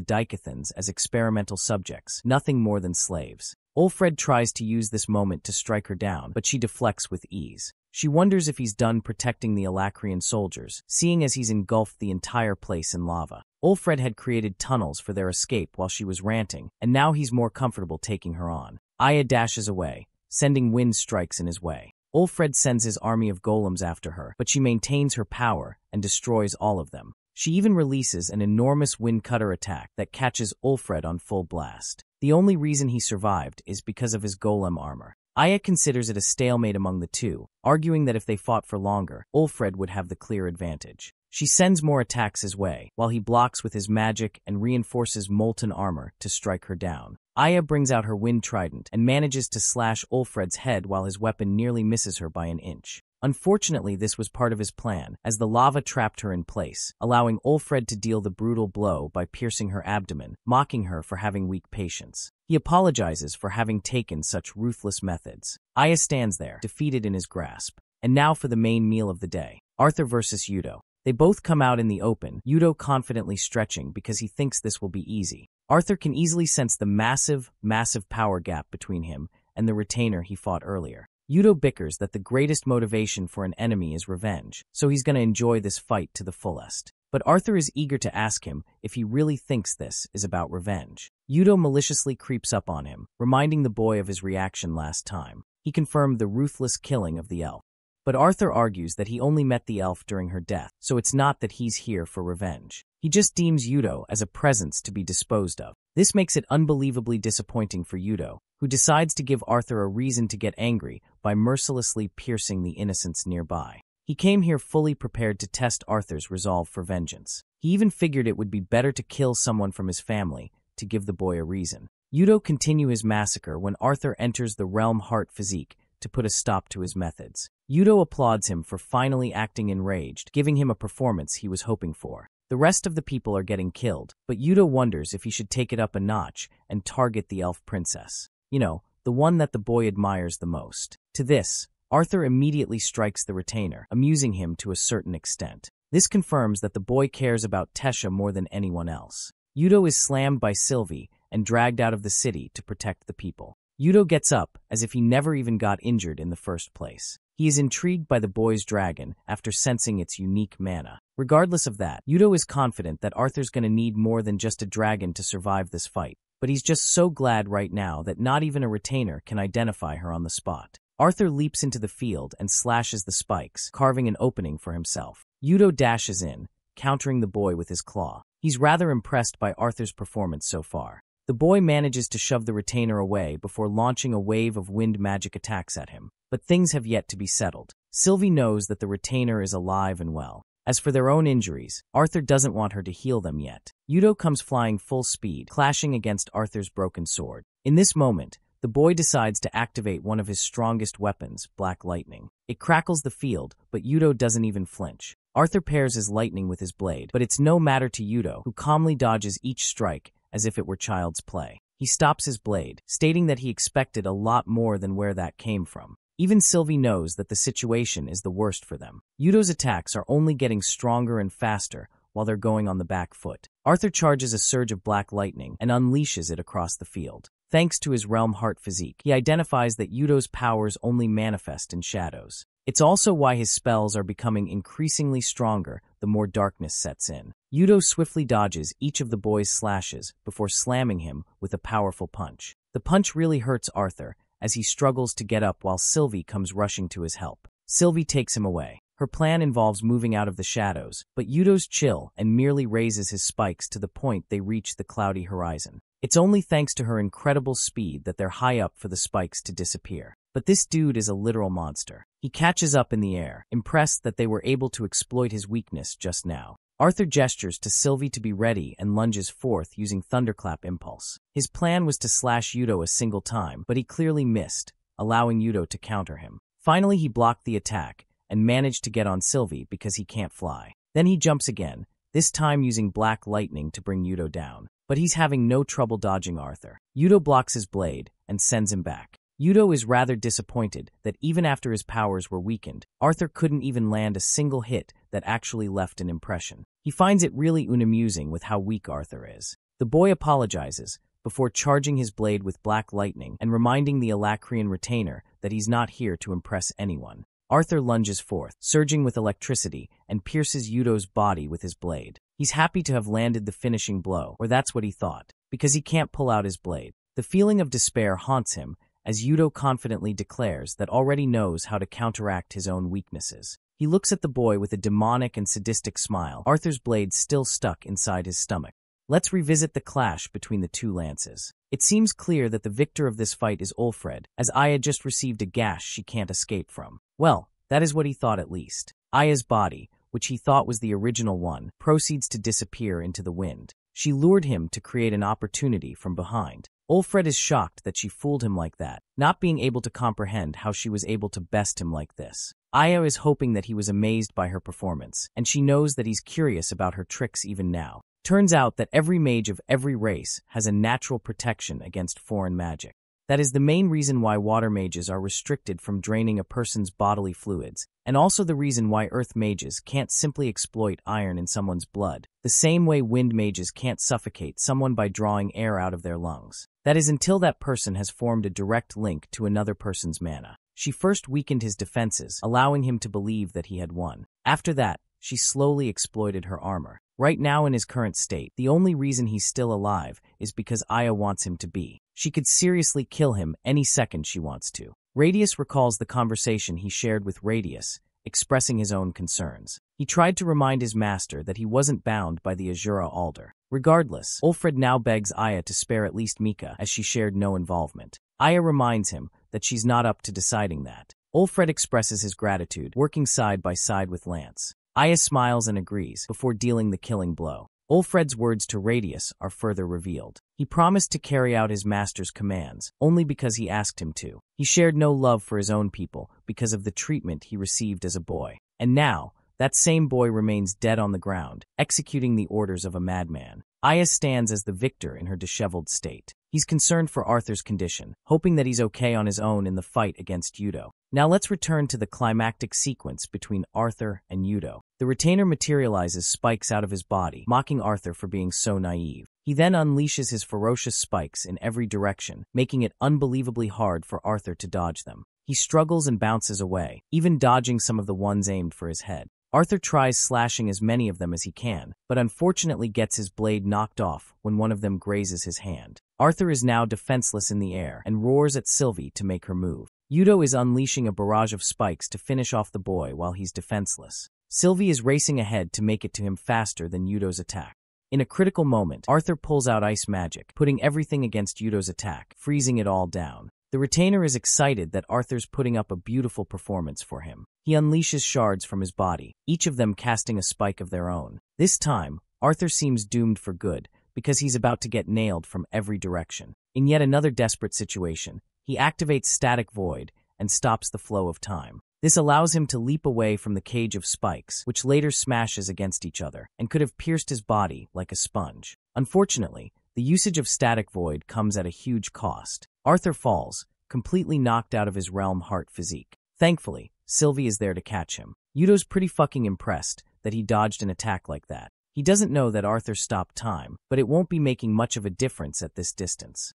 Daicathans as experimental subjects, nothing more than slaves. Ulfred tries to use this moment to strike her down, but she deflects with ease. She wonders if he's done protecting the Alacrian soldiers, seeing as he's engulfed the entire place in lava. Ulfred had created tunnels for their escape while she was ranting, and now he's more comfortable taking her on. Aya dashes away, sending wind strikes in his way. Ulfred sends his army of golems after her, but she maintains her power and destroys all of them. She even releases an enormous wind cutter attack that catches Ulfred on full blast. The only reason he survived is because of his golem armor. Aya considers it a stalemate among the two, arguing that if they fought for longer, Ulfred would have the clear advantage. She sends more attacks his way, while he blocks with his magic and reinforces molten armor to strike her down. Aya brings out her wind trident and manages to slash Ulfred's head while his weapon nearly misses her by an inch. Unfortunately, this was part of his plan, as the lava trapped her in place, allowing Ulfred to deal the brutal blow by piercing her abdomen, mocking her for having weak patience. He apologizes for having taken such ruthless methods. Aya stands there, defeated in his grasp. And now for the main meal of the day. Arthur versus Udo. They both come out in the open, Udo confidently stretching because he thinks this will be easy. Arthur can easily sense the massive power gap between him and the retainer he fought earlier. Udo bickers that the greatest motivation for an enemy is revenge, so he's going to enjoy this fight to the fullest. But Arthur is eager to ask him if he really thinks this is about revenge. Udo maliciously creeps up on him, reminding the boy of his reaction last time. He confirmed the ruthless killing of the elf. But Arthur argues that he only met the elf during her death, so it's not that he's here for revenge. He just deems Udo as a presence to be disposed of. This makes it unbelievably disappointing for Udo, who decides to give Arthur a reason to get angry by mercilessly piercing the innocents nearby. He came here fully prepared to test Arthur's resolve for vengeance. He even figured it would be better to kill someone from his family to give the boy a reason. Udo continues his massacre when Arthur enters the realm heart physique to put a stop to his methods. Udo applauds him for finally acting enraged, giving him a performance he was hoping for. The rest of the people are getting killed, but Udo wonders if he should take it up a notch and target the elf princess. You know, the one that the boy admires the most. To this, Arthur immediately strikes the retainer, amusing him to a certain extent. This confirms that the boy cares about Tesha more than anyone else. Udo is slammed by Sylvie and dragged out of the city to protect the people. Udo gets up as if he never even got injured in the first place. He is intrigued by the boy's dragon after sensing its unique mana. Regardless of that, Udo is confident that Arthur's going to need more than just a dragon to survive this fight, but he's just so glad right now that not even a retainer can identify her on the spot. Arthur leaps into the field and slashes the spikes, carving an opening for himself. Udo dashes in, countering the boy with his claw. He's rather impressed by Arthur's performance so far. The boy manages to shove the retainer away before launching a wave of wind magic attacks at him. but things have yet to be settled. Sylvie knows that the retainer is alive and well. As for their own injuries, Arthur doesn't want her to heal them yet. Yudo comes flying full speed, clashing against Arthur's broken sword. In this moment, the boy decides to activate one of his strongest weapons, Black Lightning. It crackles the field, but Yudo doesn't even flinch. Arthur pairs his lightning with his blade, but it's no matter to Yudo, who calmly dodges each strike as if it were child's play. He stops his blade, stating that he expected a lot more than where that came from. Even Sylvie knows that the situation is the worst for them. Yudo's attacks are only getting stronger and faster while they're going on the back foot. Arthur charges a surge of black lightning and unleashes it across the field. Thanks to his realm heart physique, he identifies that Yudo's powers only manifest in shadows. It's also why his spells are becoming increasingly stronger the more darkness sets in. Yudo swiftly dodges each of the boy's slashes before slamming him with a powerful punch. The punch really hurts Arthur as he struggles to get up while Sylvie comes rushing to his help. Sylvie takes him away. Her plan involves moving out of the shadows, but Yudo's chill and merely raises his spikes to the point they reach the cloudy horizon. It's only thanks to her incredible speed that they're high up for the spikes to disappear. But this dude is a literal monster. He catches up in the air, impressed that they were able to exploit his weakness just now. Arthur gestures to Sylvie to be ready and lunges forth using Thunderclap Impulse. His plan was to slash Yudo a single time, but he clearly missed, allowing Yudo to counter him. Finally, he blocked the attack and managed to get on Sylvie because he can't fly. Then he jumps again, this time using Black Lightning to bring Yudo down. But he's having no trouble dodging Arthur. Yudo blocks his blade and sends him back. Yudo is rather disappointed that even after his powers were weakened, Arthur couldn't even land a single hit that actually left an impression. He finds it really unamusing with how weak Arthur is. The boy apologizes before charging his blade with Black Lightning and reminding the Alacrian retainer that he's not here to impress anyone. Arthur lunges forth, surging with electricity, and pierces Yudo's body with his blade. He's happy to have landed the finishing blow, or that's what he thought, because he can't pull out his blade. The feeling of despair haunts him as Yudo confidently declares that already knows how to counteract his own weaknesses. He looks at the boy with a demonic and sadistic smile, Arthur's blade still stuck inside his stomach. Let's revisit the clash between the two lances. It seems clear that the victor of this fight is Ulfred, as Aya just received a gash she can't escape from. Well, that is what he thought at least. Aya's body, which he thought was the original one, proceeds to disappear into the wind. She lured him to create an opportunity from behind. Ulfred is shocked that she fooled him like that, not being able to comprehend how she was able to best him like this. Aya is hoping that he was amazed by her performance, and she knows that he's curious about her tricks even now. Turns out that every mage of every race has a natural protection against foreign magic. That is the main reason why water mages are restricted from draining a person's bodily fluids, and also the reason why earth mages can't simply exploit iron in someone's blood, the same way wind mages can't suffocate someone by drawing air out of their lungs. That is until that person has formed a direct link to another person's mana. She first weakened his defenses, allowing him to believe that he had won. After that, she slowly exploited her armor. Right now in his current state, the only reason he's still alive is because Aya wants him to be. She could seriously kill him any second she wants to. Radius recalls the conversation he shared with Radius, expressing his own concerns. He tried to remind his master that he wasn't bound by the Azura Alder. Regardless, Ulfred now begs Aya to spare at least Mika, as she shared no involvement. Aya reminds him that she's not up to deciding that. Ulfred expresses his gratitude, working side by side with Lance. Aya smiles and agrees before dealing the killing blow. Ulfred's words to Radius are further revealed. He promised to carry out his master's commands, only because he asked him to. He shared no love for his own people because of the treatment he received as a boy. And now, that same boy remains dead on the ground, executing the orders of a madman. Aya stands as the victor in her disheveled state. He's concerned for Arthur's condition, hoping that he's okay on his own in the fight against Yudo. Now let's return to the climactic sequence between Arthur and Yudo. The retainer materializes spikes out of his body, mocking Arthur for being so naive. He then unleashes his ferocious spikes in every direction, making it unbelievably hard for Arthur to dodge them. He struggles and bounces away, even dodging some of the ones aimed for his head. Arthur tries slashing as many of them as he can, but unfortunately gets his blade knocked off when one of them grazes his hand. Arthur is now defenseless in the air and roars at Sylvie to make her move. Yudo is unleashing a barrage of spikes to finish off the boy while he's defenseless. Sylvie is racing ahead to make it to him faster than Yudo's attack. In a critical moment, Arthur pulls out ice magic, putting everything against Yudo's attack, freezing it all down. The retainer is excited that Arthur's putting up a beautiful performance for him. He unleashes shards from his body, each of them casting a spike of their own. This time, Arthur seems doomed for good, because he's about to get nailed from every direction. In yet another desperate situation, he activates Static Void and stops the flow of time. This allows him to leap away from the cage of spikes, which later smashes against each other, and could have pierced his body like a sponge. Unfortunately, the usage of Static Void comes at a huge cost. Arthur falls, completely knocked out of his realm heart physique. Thankfully, Sylvie is there to catch him. Yudo's pretty fucking impressed that he dodged an attack like that. He doesn't know that Arthur stopped time, but it won't be making much of a difference at this distance.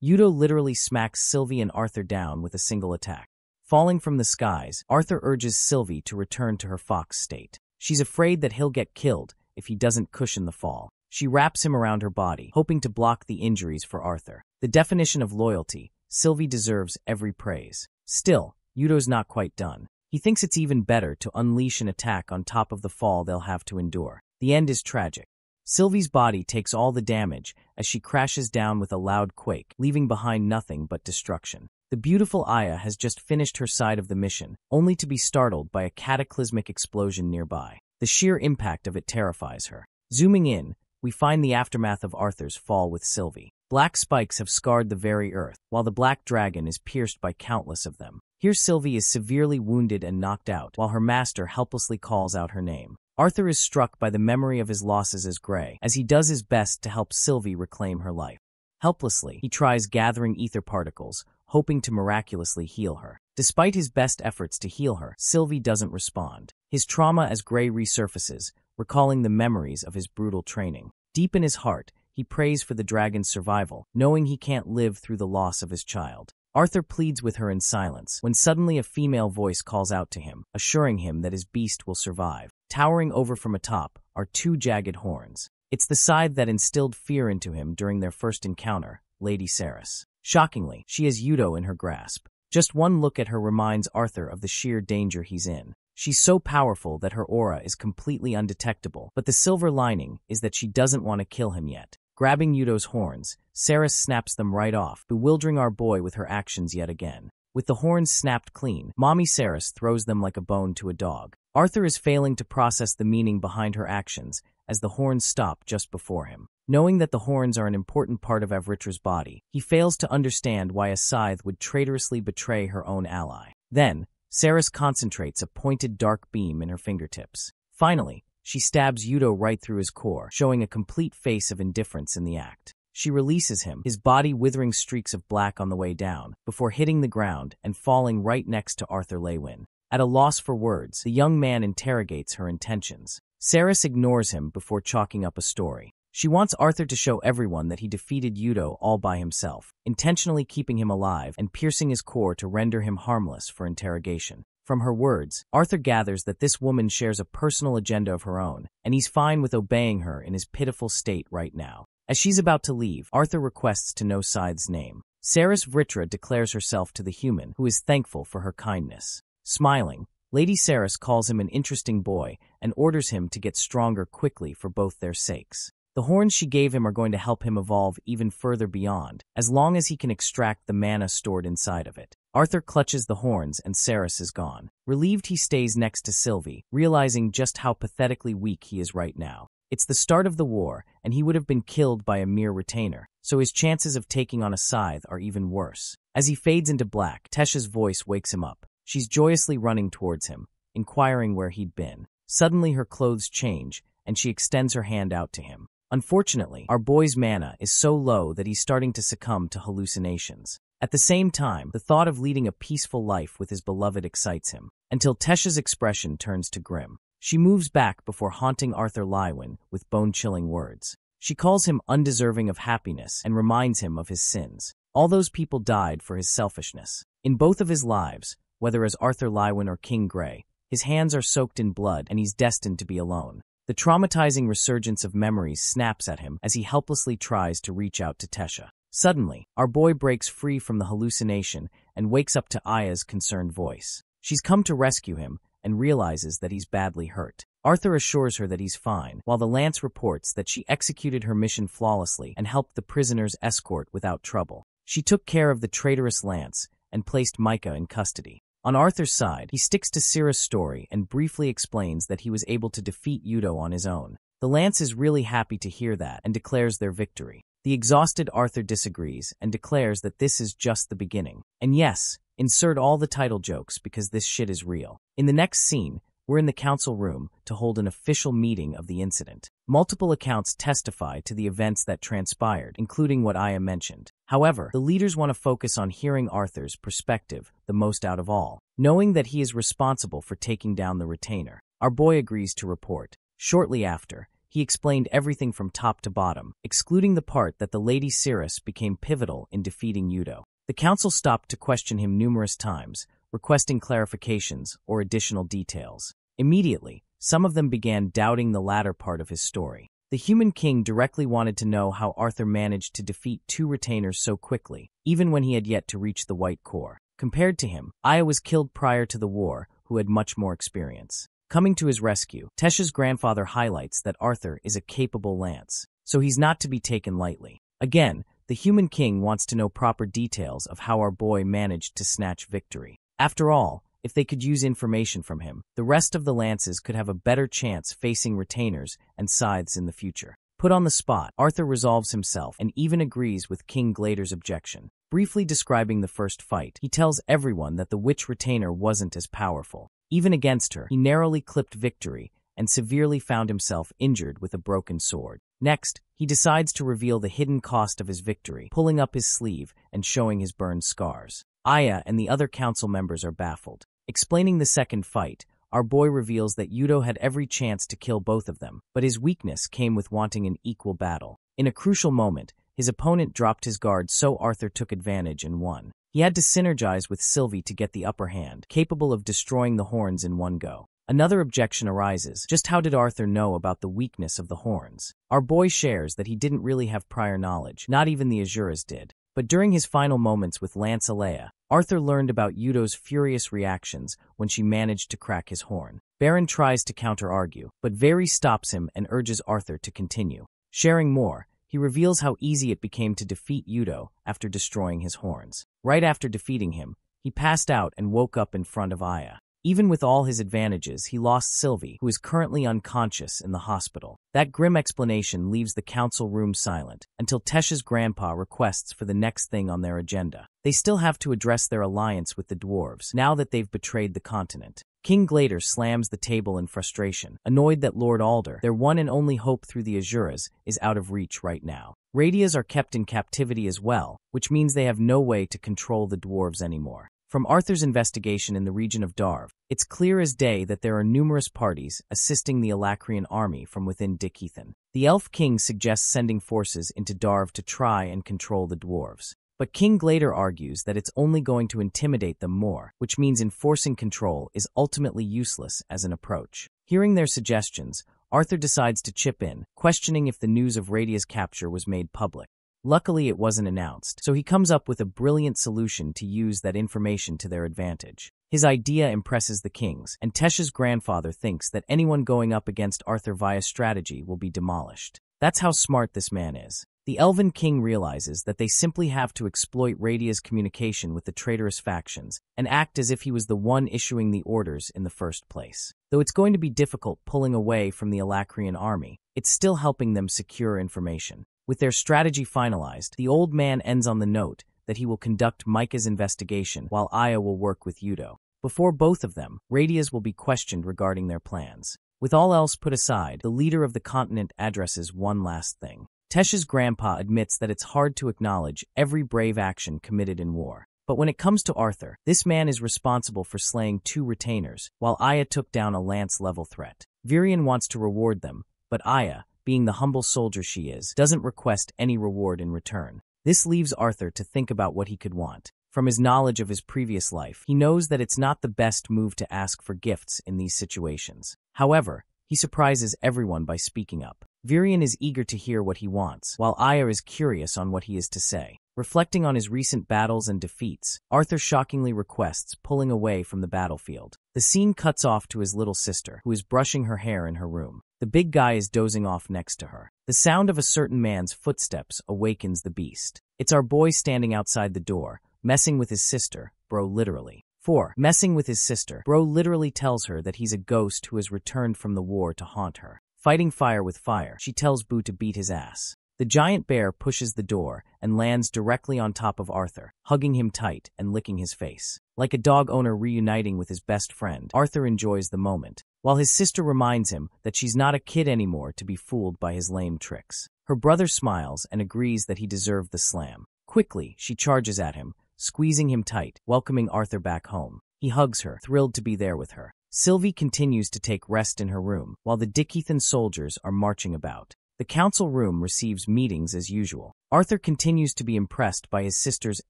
Yudo literally smacks Sylvie and Arthur down with a single attack. Falling from the skies, Arthur urges Sylvie to return to her fox state. She's afraid that he'll get killed if he doesn't cushion the fall. She wraps him around her body, hoping to block the injuries for Arthur. The definition of loyalty, Sylvie deserves every praise. Still, Yudo's not quite done. He thinks it's even better to unleash an attack on top of the fall they'll have to endure. The end is tragic. Sylvie's body takes all the damage as she crashes down with a loud quake, leaving behind nothing but destruction. The beautiful Aya has just finished her side of the mission, only to be startled by a cataclysmic explosion nearby. The sheer impact of it terrifies her. Zooming in, we find the aftermath of Arthur's fall with Sylvie. Black spikes have scarred the very earth, while the black dragon is pierced by countless of them. Here Sylvie is severely wounded and knocked out, while her master helplessly calls out her name. Arthur is struck by the memory of his losses as Grey, as he does his best to help Sylvie reclaim her life. Helplessly, he tries gathering ether particles, hoping to miraculously heal her. Despite his best efforts to heal her, Sylvie doesn't respond. His trauma as Grey resurfaces, recalling the memories of his brutal training. Deep in his heart, he prays for the dragon's survival, knowing he can't live through the loss of his child. Arthur pleads with her in silence, when suddenly a female voice calls out to him, assuring him that his beast will survive. Towering over from atop are two jagged horns. It's the side that instilled fear into him during their first encounter, Lady Saris. Shockingly, she has Yudo in her grasp. Just one look at her reminds Arthur of the sheer danger he's in. She's so powerful that her aura is completely undetectable, but the silver lining is that she doesn't want to kill him yet. Grabbing Yudo's horns, Saris snaps them right off, bewildering our boy with her actions yet again. With the horns snapped clean, Mommy Saris throws them like a bone to a dog. Arthur is failing to process the meaning behind her actions as the horns stop just before him. Knowing that the horns are an important part of Avritra's body, he fails to understand why a scythe would traitorously betray her own ally. Then, Saris concentrates a pointed dark beam in her fingertips. Finally, she stabs Yudo right through his core, showing a complete face of indifference in the act. She releases him, his body withering streaks of black on the way down, before hitting the ground and falling right next to Arthur Lewin. At a loss for words, the young man interrogates her intentions. Saris ignores him before chalking up a story. She wants Arthur to show everyone that he defeated Yudo all by himself, intentionally keeping him alive and piercing his core to render him harmless for interrogation. From her words, Arthur gathers that this woman shares a personal agenda of her own, and he's fine with obeying her in his pitiful state right now. As she's about to leave, Arthur requests to know Scythe's name. Saris Vritra declares herself to the human, who is thankful for her kindness. Smiling, Lady Saris calls him an interesting boy and orders him to get stronger quickly for both their sakes. The horns she gave him are going to help him evolve even further beyond, as long as he can extract the mana stored inside of it. Arthur clutches the horns and Saris is gone. Relieved, he stays next to Sylvie, realizing just how pathetically weak he is right now. It's the start of the war, and he would have been killed by a mere retainer, so his chances of taking on a scythe are even worse. As he fades into black, Tesha's voice wakes him up. She's joyously running towards him, inquiring where he'd been. Suddenly her clothes change, and she extends her hand out to him. Unfortunately, our boy's mana is so low that he's starting to succumb to hallucinations. At the same time, the thought of leading a peaceful life with his beloved excites him, until Tesha's expression turns to grim. She moves back before haunting Arthur Lywin with bone-chilling words. She calls him undeserving of happiness and reminds him of his sins. All those people died for his selfishness. In both of his lives, whether as Arthur Lywin or King Grey, his hands are soaked in blood and he's destined to be alone. The traumatizing resurgence of memories snaps at him as he helplessly tries to reach out to Tesha. Suddenly, our boy breaks free from the hallucination and wakes up to Aya's concerned voice. She's come to rescue him and realizes that he's badly hurt. Arthur assures her that he's fine, while the Lance reports that she executed her mission flawlessly and helped the prisoner's escort without trouble. She took care of the traitorous Lance and placed Micah in custody. On Arthur's side, he sticks to Syrah's story and briefly explains that he was able to defeat Udo on his own. The Lance is really happy to hear that and declares their victory. The exhausted Arthur disagrees and declares that this is just the beginning. And yes, insert all the title jokes because this shit is real. In the next scene, we're in the council room to hold an official meeting of the incident. Multiple accounts testify to the events that transpired, including what Aya mentioned. However, the leaders want to focus on hearing Arthur's perspective the most out of all, knowing that he is responsible for taking down the retainer. Our boy agrees to report. Shortly after, he explained everything from top to bottom, excluding the part that the Lady Cirrus became pivotal in defeating Udo. The council stopped to question him numerous times, requesting clarifications or additional details. Immediately, some of them began doubting the latter part of his story. The Human King directly wanted to know how Arthur managed to defeat 2 retainers so quickly, even when he had yet to reach the White Core. Compared to him, Aya was killed prior to the war, who had much more experience. Coming to his rescue, Tesh's grandfather highlights that Arthur is a capable lance, so he's not to be taken lightly. Again, the Human King wants to know proper details of how our boy managed to snatch victory. After all, if they could use information from him, the rest of the lances could have a better chance facing retainers and scythes in the future. Put on the spot, Arthur resolves himself and even agrees with King Glader's objection. Briefly describing the first fight, he tells everyone that the witch retainer wasn't as powerful. Even against her, he narrowly clipped victory and severely found himself injured with a broken sword. Next, he decides to reveal the hidden cost of his victory, pulling up his sleeve and showing his burned scars. Aya and the other council members are baffled. Explaining the second fight, our boy reveals that Udo had every chance to kill both of them, but his weakness came with wanting an equal battle. In a crucial moment, his opponent dropped his guard, so Arthur took advantage and won. He had to synergize with Sylvie to get the upper hand, capable of destroying the horns in one go. Another objection arises: just how did Arthur know about the weakness of the horns? Our boy shares that he didn't really have prior knowledge, not even the Azuras did. But during his final moments with Lance Alea, Arthur learned about Udo's furious reactions when she managed to crack his horn. Baron tries to counter-argue, but Very stops him and urges Arthur to continue. Sharing more, he reveals how easy it became to defeat Udo after destroying his horns. Right after defeating him, he passed out and woke up in front of Aya. Even with all his advantages, he lost Sylvie, who is currently unconscious in the hospital. That grim explanation leaves the council room silent, until Tesh's grandpa requests for the next thing on their agenda. They still have to address their alliance with the dwarves, now that they've betrayed the continent. King Glader slams the table in frustration, annoyed that Lord Alder, their one and only hope through the Azuras, is out of reach right now. Radias are kept in captivity as well, which means they have no way to control the dwarves anymore. From Arthur's investigation in the region of Darv, it's clear as day that there are numerous parties assisting the Alacrian army from within Dicethan. The Elf King suggests sending forces into Darv to try and control the dwarves. But King Glader argues that it's only going to intimidate them more, which means enforcing control is ultimately useless as an approach. Hearing their suggestions, Arthur decides to chip in, questioning if the news of Radia's capture was made public. Luckily, it wasn't announced, so he comes up with a brilliant solution to use that information to their advantage. His idea impresses the kings, and Tesh's grandfather thinks that anyone going up against Arthur via strategy will be demolished. That's how smart this man is. The Elven King realizes that they simply have to exploit Radia's communication with the traitorous factions and act as if he was the one issuing the orders in the first place. Though it's going to be difficult pulling away from the Alacrian army, it's still helping them secure information. With their strategy finalized, the old man ends on the note that he will conduct Micah's investigation while Aya will work with Udo. Before both of them, Radias will be questioned regarding their plans. With all else put aside, the leader of the continent addresses one last thing. Tesh's grandpa admits that it's hard to acknowledge every brave action committed in war. But when it comes to Arthur, this man is responsible for slaying 2 retainers, while Aya took down a lance-level threat. Virion wants to reward them, but Aya, being the humble soldier she is, doesn't request any reward in return. This leaves Arthur to think about what he could want. From his knowledge of his previous life, he knows that it's not the best move to ask for gifts in these situations. However, he surprises everyone by speaking up. Virion is eager to hear what he wants, while Aya is curious on what he is to say. Reflecting on his recent battles and defeats, Arthur shockingly requests pulling away from the battlefield. The scene cuts off to his little sister, who is brushing her hair in her room. The big guy is dozing off next to her. The sound of a certain man's footsteps awakens the beast. It's our boy standing outside the door, messing with his sister, bro literally. 4. Messing with his sister. Bro literally tells her that he's a ghost who has returned from the war to haunt her. Fighting fire with fire, she tells Boo to beat his ass. The giant bear pushes the door and lands directly on top of Arthur, hugging him tight and licking his face. Like a dog owner reuniting with his best friend, Arthur enjoys the moment, while his sister reminds him that she's not a kid anymore to be fooled by his lame tricks. Her brother smiles and agrees that he deserved the slam. Quickly, she charges at him, squeezing him tight, welcoming Arthur back home. He hugs her, thrilled to be there with her. Sylvie continues to take rest in her room, while the Dickethan soldiers are marching about. The council room receives meetings as usual. Arthur continues to be impressed by his sister's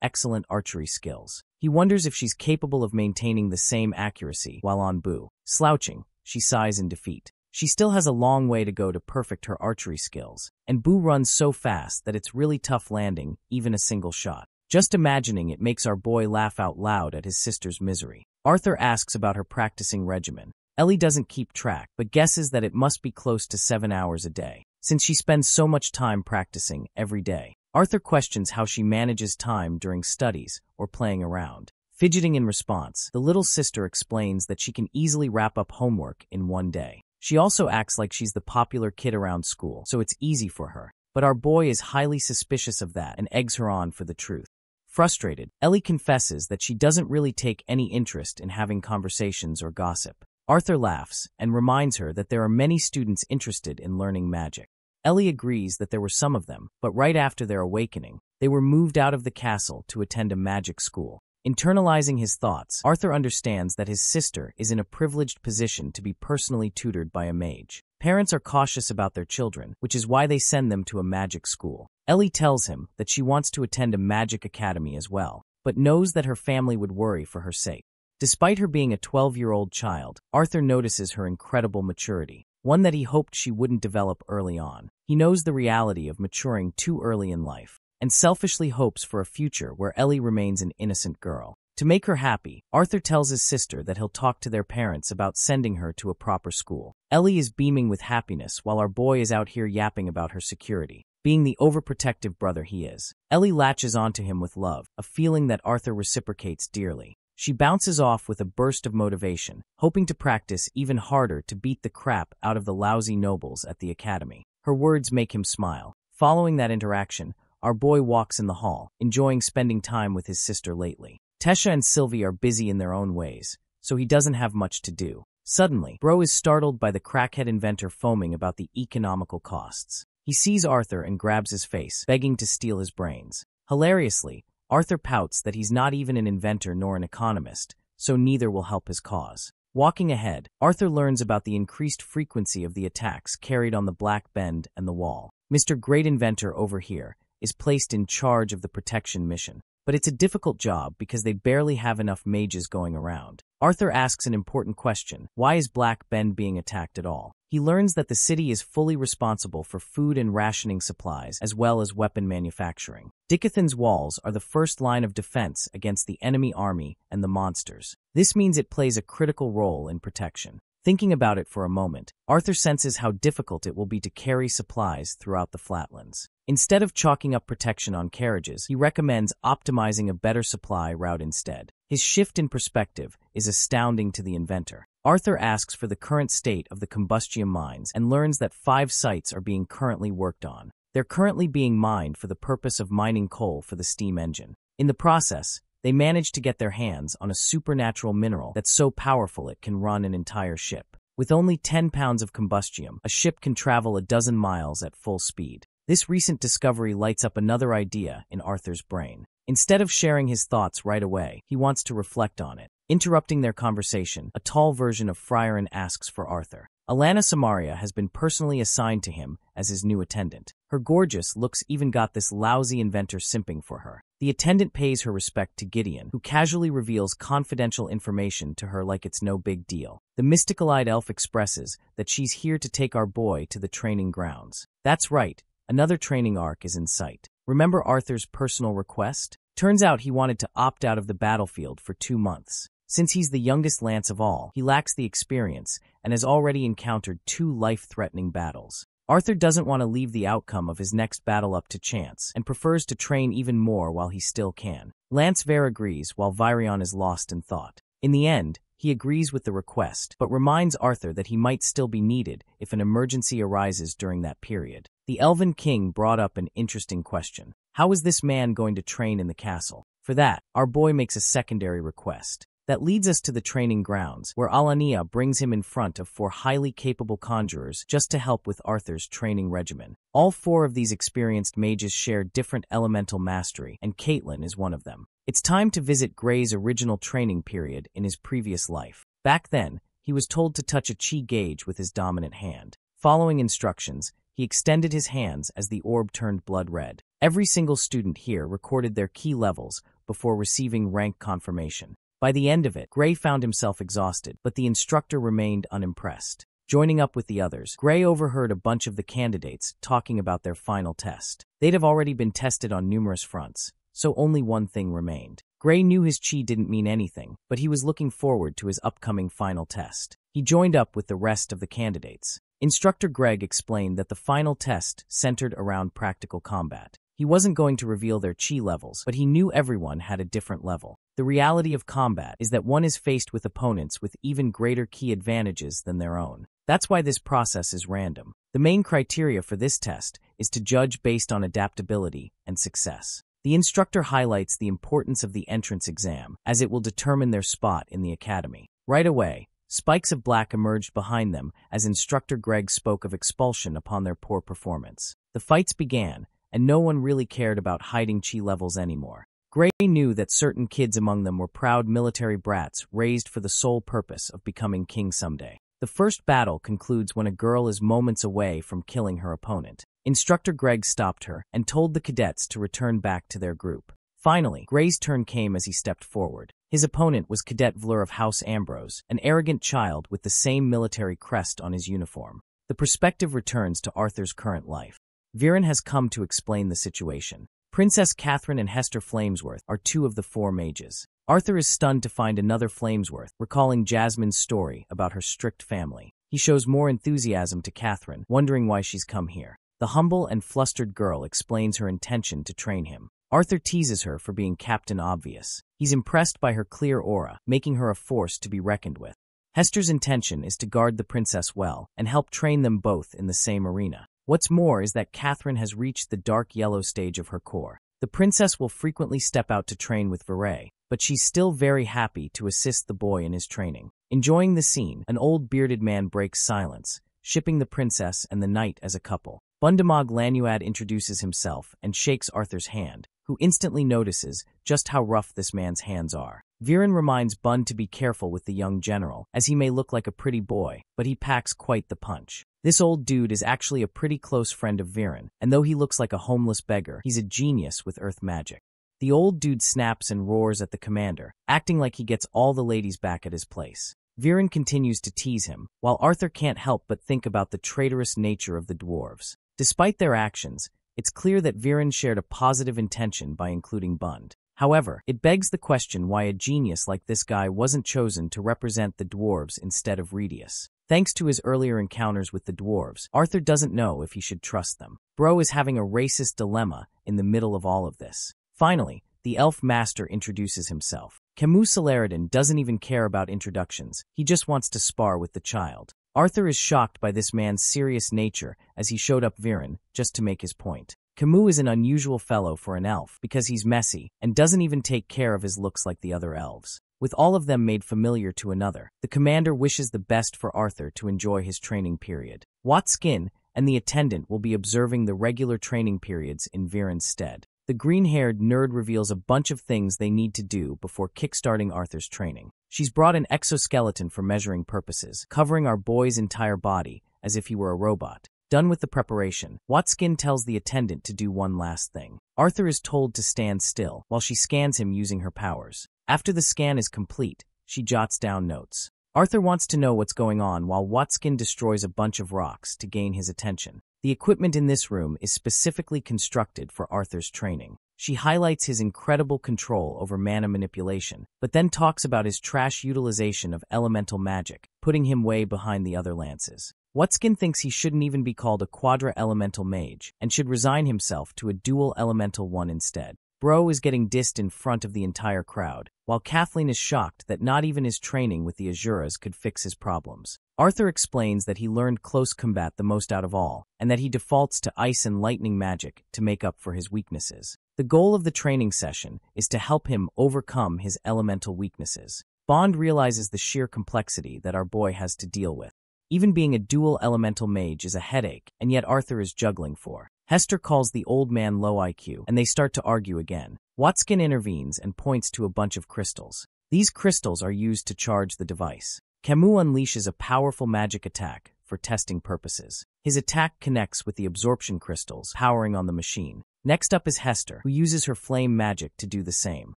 excellent archery skills. He wonders if she's capable of maintaining the same accuracy while on Boo. Slouching, she sighs in defeat. She still has a long way to go to perfect her archery skills, and Boo runs so fast that it's really tough landing even a single shot. Just imagining it makes our boy laugh out loud at his sister's misery. Arthur asks about her practicing regimen. Ellie doesn't keep track, but guesses that it must be close to 7 hours a day, since she spends so much time practicing every day. Arthur questions how she manages time during studies or playing around. Fidgeting in response, the little sister explains that she can easily wrap up homework in one day. She also acts like she's the popular kid around school, so it's easy for her. But our boy is highly suspicious of that and eggs her on for the truth. Frustrated, Ellie confesses that she doesn't really take any interest in having conversations or gossip. Arthur laughs and reminds her that there are many students interested in learning magic. Ellie agrees that there were some of them, but right after their awakening, they were moved out of the castle to attend a magic school. Internalizing his thoughts, Arthur understands that his sister is in a privileged position to be personally tutored by a mage. Parents are cautious about their children, which is why they send them to a magic school. Ellie tells him that she wants to attend a magic academy as well, but knows that her family would worry for her sake. Despite her being a 12-year-old child, Arthur notices her incredible maturity, one that he hoped she wouldn't develop early on. He knows the reality of maturing too early in life, and selfishly hopes for a future where Ellie remains an innocent girl. To make her happy, Arthur tells his sister that he'll talk to their parents about sending her to a proper school. Ellie is beaming with happiness while our boy is out here yapping about her security. Being the overprotective brother he is, Ellie latches onto him with love, a feeling that Arthur reciprocates dearly. She bounces off with a burst of motivation, hoping to practice even harder to beat the crap out of the lousy nobles at the academy. Her words make him smile. Following that interaction, our boy walks in the hall, enjoying spending time with his sister lately. Tesha and Sylvie are busy in their own ways, so he doesn't have much to do. Suddenly, Bro is startled by the crackhead inventor foaming about the economical costs. He sees Arthur and grabs his face, begging to steal his brains. Hilariously, Arthur pouts that he's not even an inventor nor an economist, so neither will help his cause. Walking ahead, Arthur learns about the increased frequency of the attacks carried on the Black Bend and the Wall. Mr. Great Inventor over here is placed in charge of the protection mission, but it's a difficult job because they barely have enough mages going around. Arthur asks an important question: why is Black Bend being attacked at all? He learns that the city is fully responsible for food and rationing supplies as well as weapon manufacturing. Dickethan's walls are the first line of defense against the enemy army and the monsters. This means it plays a critical role in protection. Thinking about it for a moment, Arthur senses how difficult it will be to carry supplies throughout the flatlands. Instead of chalking up protection on carriages, he recommends optimizing a better supply route instead. His shift in perspective is astounding to the inventor. Arthur asks for the current state of the combustium mines and learns that 5 sites are being currently worked on. They're currently being mined for the purpose of mining coal for the steam engine. In the process, they manage to get their hands on a supernatural mineral that's so powerful it can run an entire ship. With only 10 pounds of combustium, a ship can travel a dozen miles at full speed. This recent discovery lights up another idea in Arthur's brain. Instead of sharing his thoughts right away, he wants to reflect on it. Interrupting their conversation, a tall version of Friarin asks for Arthur. Alana Samaria has been personally assigned to him as his new attendant. Her gorgeous looks even got this lousy inventor simping for her. The attendant pays her respect to Gideon, who casually reveals confidential information to her like it's no big deal. The mystical-eyed elf expresses that she's here to take our boy to the training grounds. That's right, another training arc is in sight. Remember Arthur's personal request? Turns out he wanted to opt out of the battlefield for 2 months. Since he's the youngest lance of all, he lacks the experience and has already encountered 2 life-threatening battles. Arthur doesn't want to leave the outcome of his next battle up to chance and prefers to train even more while he still can. Lancever agrees while Virion is lost in thought. In the end, he agrees with the request, but reminds Arthur that he might still be needed if an emergency arises during that period. The Elven King brought up an interesting question. How is this man going to train in the castle? For that, our boy makes a secondary request. That leads us to the training grounds, where Alania brings him in front of 4 highly capable conjurers just to help with Arthur's training regimen. All 4 of these experienced mages share different elemental mastery, and Caitlin is one of them. It's time to visit Gray's original training period in his previous life. Back then, he was told to touch a chi gauge with his dominant hand. Following instructions, he extended his hands as the orb turned blood red. Every single student here recorded their key levels before receiving rank confirmation. By the end of it, Gray found himself exhausted, but the instructor remained unimpressed. Joining up with the others, Gray overheard a bunch of the candidates talking about their final test. They'd have already been tested on numerous fronts, so only one thing remained. Gray knew his chi didn't mean anything, but he was looking forward to his upcoming final test. He joined up with the rest of the candidates. Instructor Greg explained that the final test centered around practical combat. He wasn't going to reveal their chi levels, but he knew everyone had a different level. The reality of combat is that one is faced with opponents with even greater key advantages than their own. That's why this process is random. The main criteria for this test is to judge based on adaptability and success. The instructor highlights the importance of the entrance exam, as it will determine their spot in the academy. Right away, spikes of black emerged behind them as Instructor Greg spoke of expulsion upon their poor performance. The fights began, and no one really cared about hiding chi levels anymore. Gray knew that certain kids among them were proud military brats raised for the sole purpose of becoming king someday. The first battle concludes when a girl is moments away from killing her opponent. Instructor Greg stopped her and told the cadets to return back to their group. Finally, Gray's turn came as he stepped forward. His opponent was Cadet Vlur of House Ambrose, an arrogant child with the same military crest on his uniform. The perspective returns to Arthur's current life. Viren has come to explain the situation. Princess Catherine and Hester Flamesworth are 2 of the 4 mages. Arthur is stunned to find another Flamesworth, recalling Jasmine's story about her strict family. He shows more enthusiasm to Catherine, wondering why she's come here. The humble and flustered girl explains her intention to train him. Arthur teases her for being Captain Obvious. He's impressed by her clear aura, making her a force to be reckoned with. Hester's intention is to guard the princess well and help train them both in the same arena. What's more is that Catherine has reached the dark yellow stage of her core. The princess will frequently step out to train with Viray, but she's still very happy to assist the boy in his training. Enjoying the scene, an old bearded man breaks silence, shipping the princess and the knight as a couple. Bundamog Lanuad introduces himself and shakes Arthur's hand, who instantly notices just how rough this man's hands are. Viren reminds Bund to be careful with the young general, as he may look like a pretty boy, but he packs quite the punch. This old dude is actually a pretty close friend of Viren, and though he looks like a homeless beggar, he's a genius with earth magic. The old dude snaps and roars at the commander, acting like he gets all the ladies back at his place. Viren continues to tease him, while Arthur can't help but think about the traitorous nature of the dwarves. Despite their actions, it's clear that Viren shared a positive intention by including Bund. However, it begs the question why a genius like this guy wasn't chosen to represent the dwarves instead of Redius. Thanks to his earlier encounters with the dwarves, Arthur doesn't know if he should trust them. Bro is having a racist dilemma in the middle of all of this. Finally, the elf master introduces himself. Camus Celeridin doesn't even care about introductions, he just wants to spar with the child. Arthur is shocked by this man's serious nature as he showed up Viren just to make his point. Camus is an unusual fellow for an elf because he's messy and doesn't even take care of his looks like the other elves. With all of them made familiar to another, the commander wishes the best for Arthur to enjoy his training period. Watskin and the attendant will be observing the regular training periods in Viren's stead. The green-haired nerd reveals a bunch of things they need to do before kickstarting Arthur's training. She's brought an exoskeleton for measuring purposes, covering our boy's entire body as if he were a robot. Done with the preparation, Watskin tells the attendant to do one last thing. Arthur is told to stand still while she scans him using her powers. After the scan is complete, she jots down notes. Arthur wants to know what's going on while Watskin destroys a bunch of rocks to gain his attention. The equipment in this room is specifically constructed for Arthur's training. She highlights his incredible control over mana manipulation, but then talks about his trash utilization of elemental magic, putting him way behind the other lances. Whatskin thinks he shouldn't even be called a quadra-elemental mage and should resign himself to a dual-elemental one instead. Bro is getting dissed in front of the entire crowd, while Kathleen is shocked that not even his training with the Azuras could fix his problems. Arthur explains that he learned close combat the most out of all, and that he defaults to ice and lightning magic to make up for his weaknesses. The goal of the training session is to help him overcome his elemental weaknesses. Bond realizes the sheer complexity that our boy has to deal with. Even being a dual elemental mage is a headache, and yet Arthur is juggling for. Hester calls the old man low IQ, and they start to argue again. Whatskin intervenes and points to a bunch of crystals. These crystals are used to charge the device. Camus unleashes a powerful magic attack for testing purposes. His attack connects with the absorption crystals powering on the machine. Next up is Hester, who uses her flame magic to do the same.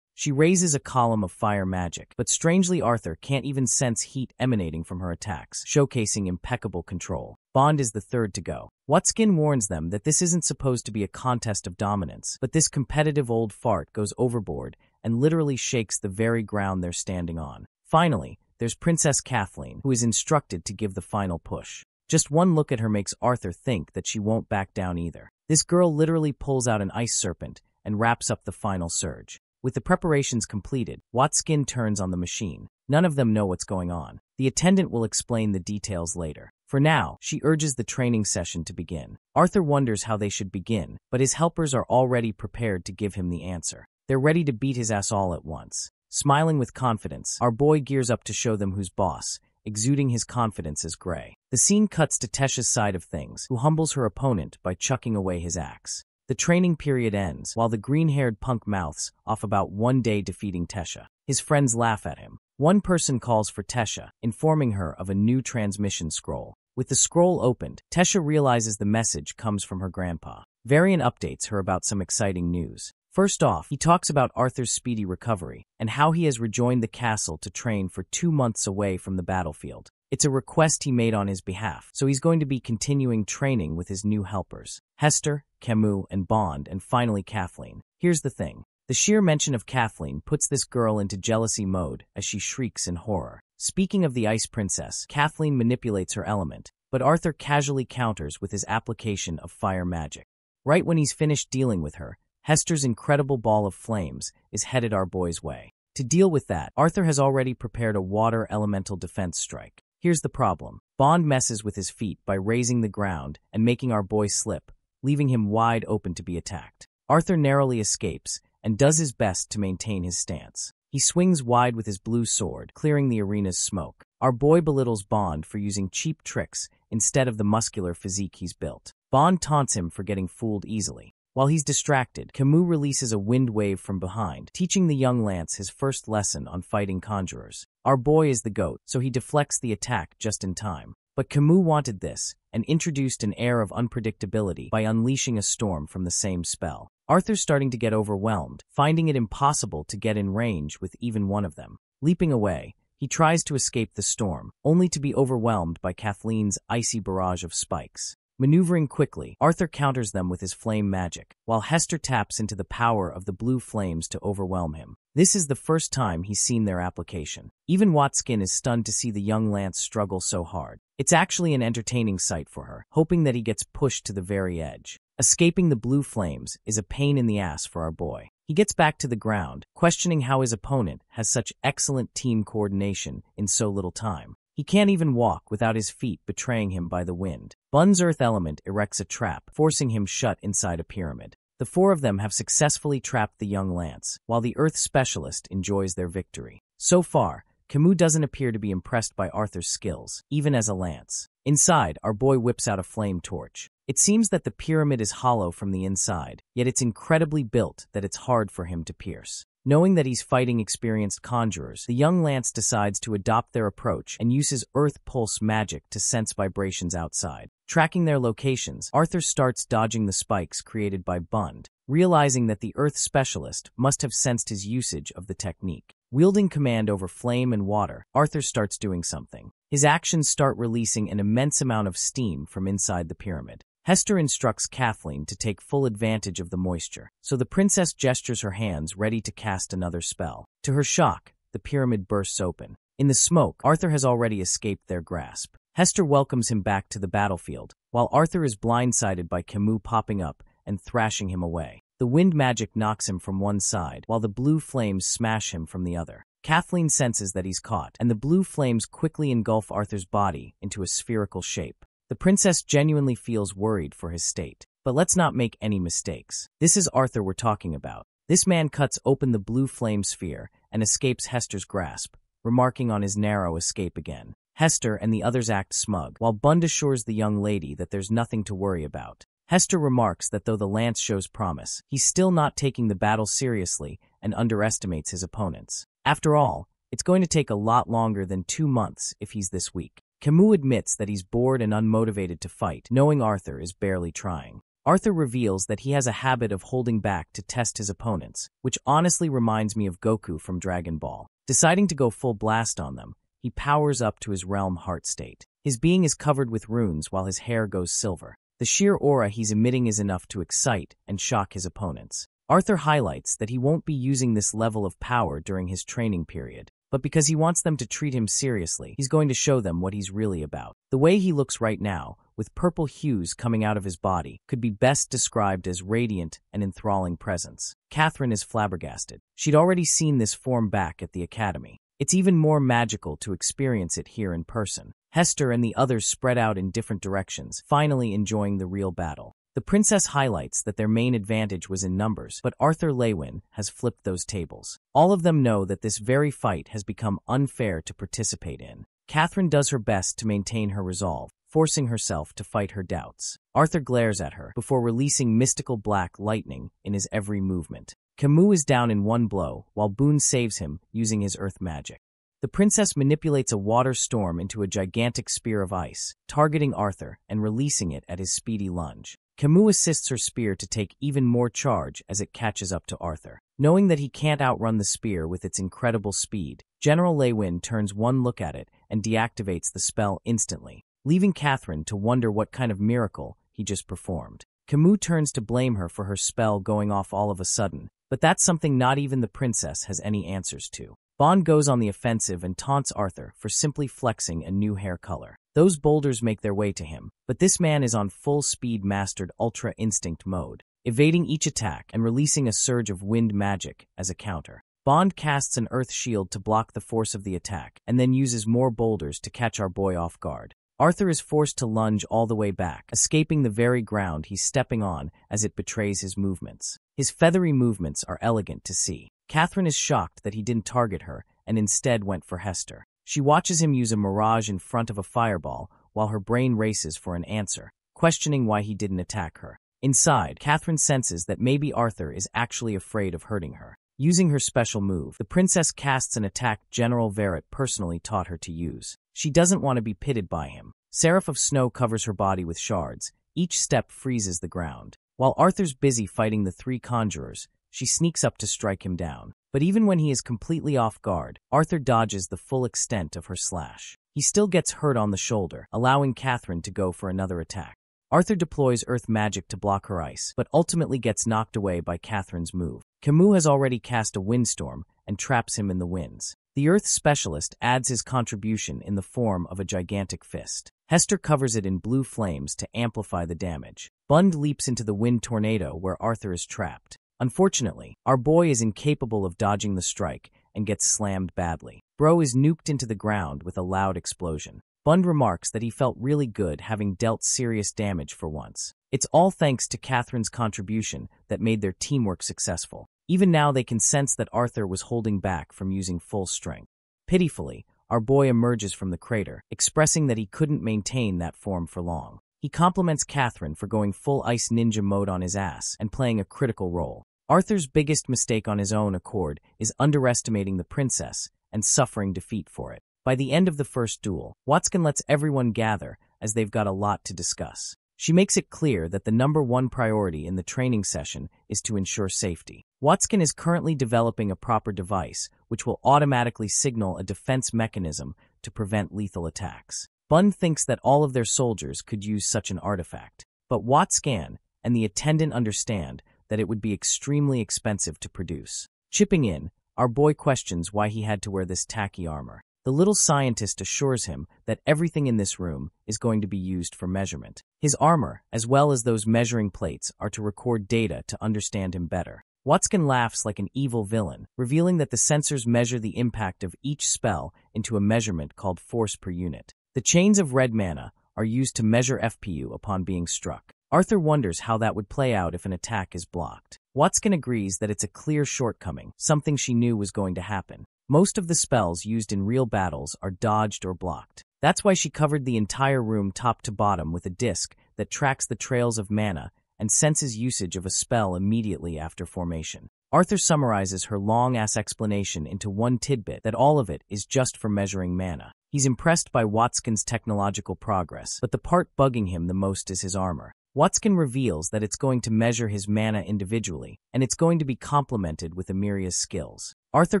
She raises a column of fire magic, but strangely Arthur can't even sense heat emanating from her attacks, showcasing impeccable control. Bond is the third to go. Whatskin warns them that this isn't supposed to be a contest of dominance, but this competitive old fart goes overboard and literally shakes the very ground they're standing on. Finally, there's Princess Kathleen, who is instructed to give the final push. Just one look at her makes Arthur think that she won't back down either. This girl literally pulls out an ice serpent and wraps up the final surge. With the preparations completed, Whatskin turns on the machine. None of them know what's going on. The attendant will explain the details later. For now, she urges the training session to begin. Arthur wonders how they should begin, but his helpers are already prepared to give him the answer. They're ready to beat his ass all at once. Smiling with confidence, our boy gears up to show them who's boss, exuding his confidence as Gray. The scene cuts to Tesha's side of things, who humbles her opponent by chucking away his axe. The training period ends, while the green-haired punk mouths off about one day defeating Tesha. His friends laugh at him. One person calls for Tesha, informing her of a new transmission scroll. With the scroll opened, Tesha realizes the message comes from her grandpa. Varian updates her about some exciting news. First off, he talks about Arthur's speedy recovery and how he has rejoined the castle to train for 2 months away from the battlefield. It's a request he made on his behalf, so he's going to be continuing training with his new helpers. Hester, Camus, and Bond, and finally Kathleen. Here's the thing. The sheer mention of Kathleen puts this girl into jealousy mode as she shrieks in horror. Speaking of the Ice Princess, Kathleen manipulates her element, but Arthur casually counters with his application of fire magic. Right when he's finished dealing with her, Hester's incredible ball of flames is headed our boy's way. To deal with that, Arthur has already prepared a water elemental defense strike. Here's the problem. Bond messes with his feet by raising the ground and making our boy slip, leaving him wide open to be attacked. Arthur narrowly escapes and does his best to maintain his stance. He swings wide with his blue sword, clearing the arena's smoke. Our boy belittles Bond for using cheap tricks instead of the muscular physique he's built. Bond taunts him for getting fooled easily. While he's distracted, Camus releases a wind wave from behind, teaching the young Lance his first lesson on fighting conjurers. Our boy is the GOAT, so he deflects the attack just in time. But Camus wanted this, and introduced an air of unpredictability by unleashing a storm from the same spell. Arthur's starting to get overwhelmed, finding it impossible to get in range with even one of them. Leaping away, he tries to escape the storm, only to be overwhelmed by Kathleen's icy barrage of spikes. Maneuvering quickly, Arthur counters them with his flame magic, while Hester taps into the power of the blue flames to overwhelm him. This is the first time he's seen their application. Even Whatskin is stunned to see the young Lance struggle so hard. It's actually an entertaining sight for her, hoping that he gets pushed to the very edge. Escaping the blue flames is a pain in the ass for our boy. He gets back to the ground, questioning how his opponent has such excellent team coordination in so little time. He can't even walk without his feet betraying him by the wind. Bun's earth element erects a trap, forcing him shut inside a pyramid. The four of them have successfully trapped the young Lance, while the earth specialist enjoys their victory. So far, Camus doesn't appear to be impressed by Arthur's skills, even as a lance. Inside, our boy whips out a flame torch. It seems that the pyramid is hollow from the inside, yet it's incredibly built that it's hard for him to pierce. Knowing that he's fighting experienced conjurers, the young Lance decides to adopt their approach and uses earth pulse magic to sense vibrations outside. Tracking their locations, Arthur starts dodging the spikes created by Bund, realizing that the earth specialist must have sensed his usage of the technique. Wielding command over flame and water, Arthur starts doing something. His actions start releasing an immense amount of steam from inside the pyramid. Hester instructs Kathleen to take full advantage of the moisture, so the princess gestures her hands ready to cast another spell. To her shock, the pyramid bursts open. In the smoke, Arthur has already escaped their grasp. Hester welcomes him back to the battlefield, while Arthur is blindsided by Camus popping up and thrashing him away. The wind magic knocks him from one side, while the blue flames smash him from the other. Kathleen senses that he's caught, and the blue flames quickly engulf Arthur's body into a spherical shape. The princess genuinely feels worried for his state. But let's not make any mistakes. This is Arthur we're talking about. This man cuts open the blue flame sphere and escapes Hester's grasp, remarking on his narrow escape again. Hester and the others act smug, while Bund assures the young lady that there's nothing to worry about. Hester remarks that though the lance shows promise, he's still not taking the battle seriously and underestimates his opponents. After all, it's going to take a lot longer than 2 months if he's this weak. Camus admits that he's bored and unmotivated to fight, knowing Arthur is barely trying. Arthur reveals that he has a habit of holding back to test his opponents, which honestly reminds me of Goku from Dragon Ball. Deciding to go full blast on them, he powers up to his realm heart state. His being is covered with runes while his hair goes silver. The sheer aura he's emitting is enough to excite and shock his opponents. Arthur highlights that he won't be using this level of power during his training period, but because he wants them to treat him seriously, he's going to show them what he's really about. The way he looks right now, with purple hues coming out of his body, could be best described as radiant and enthralling presence. Catherine is flabbergasted. She'd already seen this form back at the academy. It's even more magical to experience it here in person. Hester and the others spread out in different directions, finally enjoying the real battle. The princess highlights that their main advantage was in numbers, but Arthur Lewin has flipped those tables. All of them know that this very fight has become unfair to participate in. Catherine does her best to maintain her resolve, forcing herself to fight her doubts. Arthur glares at her before releasing mystical black lightning in his every movement. Camus is down in one blow, while Boone saves him using his earth magic. The princess manipulates a water storm into a gigantic spear of ice, targeting Arthur and releasing it at his speedy lunge. Camus assists her spear to take even more charge as it catches up to Arthur. Knowing that he can't outrun the spear with its incredible speed, General Lewin turns one look at it and deactivates the spell instantly, leaving Catherine to wonder what kind of miracle he just performed. Camus turns to blame her for her spell going off all of a sudden, but that's something not even the princess has any answers to. Bond goes on the offensive and taunts Arthur for simply flexing a new hair color. Those boulders make their way to him, but this man is on full-speed mastered Ultra Instinct mode, evading each attack and releasing a surge of wind magic as a counter. Bond casts an earth shield to block the force of the attack, and then uses more boulders to catch our boy off guard. Arthur is forced to lunge all the way back, escaping the very ground he's stepping on as it betrays his movements. His feathery movements are elegant to see. Catherine is shocked that he didn't target her and instead went for Hester. She watches him use a mirage in front of a fireball while her brain races for an answer, questioning why he didn't attack her. Inside, Catherine senses that maybe Arthur is actually afraid of hurting her. Using her special move, the princess casts an attack General Verret personally taught her to use. She doesn't want to be pitted by him. Seraph of Snow covers her body with shards. Each step freezes the ground. While Arthur's busy fighting the 3 conjurers, she sneaks up to strike him down. But even when he is completely off guard, Arthur dodges the full extent of her slash. He still gets hurt on the shoulder, allowing Catherine to go for another attack. Arthur deploys earth magic to block her ice, but ultimately gets knocked away by Catherine's move. Camus has already cast a windstorm and traps him in the winds. The earth specialist adds his contribution in the form of a gigantic fist. Hester covers it in blue flames to amplify the damage. Bund leaps into the wind tornado where Arthur is trapped. Unfortunately, our boy is incapable of dodging the strike and gets slammed badly. Bro is nuked into the ground with a loud explosion. Bund remarks that he felt really good having dealt serious damage for once. It's all thanks to Catherine's contribution that made their teamwork successful. Even now they can sense that Arthur was holding back from using full strength. Pitifully, our boy emerges from the crater, expressing that he couldn't maintain that form for long. He compliments Catherine for going full ice ninja mode on his ass and playing a critical role. Arthur's biggest mistake on his own accord is underestimating the princess and suffering defeat for it. By the end of the first duel, Watskin lets everyone gather as they've got a lot to discuss. She makes it clear that the #1 priority in the training session is to ensure safety. Watskin is currently developing a proper device which will automatically signal a defense mechanism to prevent lethal attacks. Bund thinks that all of their soldiers could use such an artifact, but Watscan and the attendant understand that it would be extremely expensive to produce. Chipping in, our boy questions why he had to wear this tacky armor. The little scientist assures him that everything in this room is going to be used for measurement. His armor, as well as those measuring plates, are to record data to understand him better. Watskin laughs like an evil villain, revealing that the sensors measure the impact of each spell into a measurement called force per unit. The chains of red mana are used to measure FPU upon being struck. Arthur wonders how that would play out if an attack is blocked. Watskin agrees that it's a clear shortcoming, something she knew was going to happen. Most of the spells used in real battles are dodged or blocked. That's why she covered the entire room top to bottom with a disc that tracks the trails of mana and senses usage of a spell immediately after formation. Arthur summarizes her long-ass explanation into one tidbit that all of it is just for measuring mana. He's impressed by Watskin's technological progress, but the part bugging him the most is his armor. Watskin reveals that it's going to measure his mana individually, and it's going to be complemented with Amiria's skills. Arthur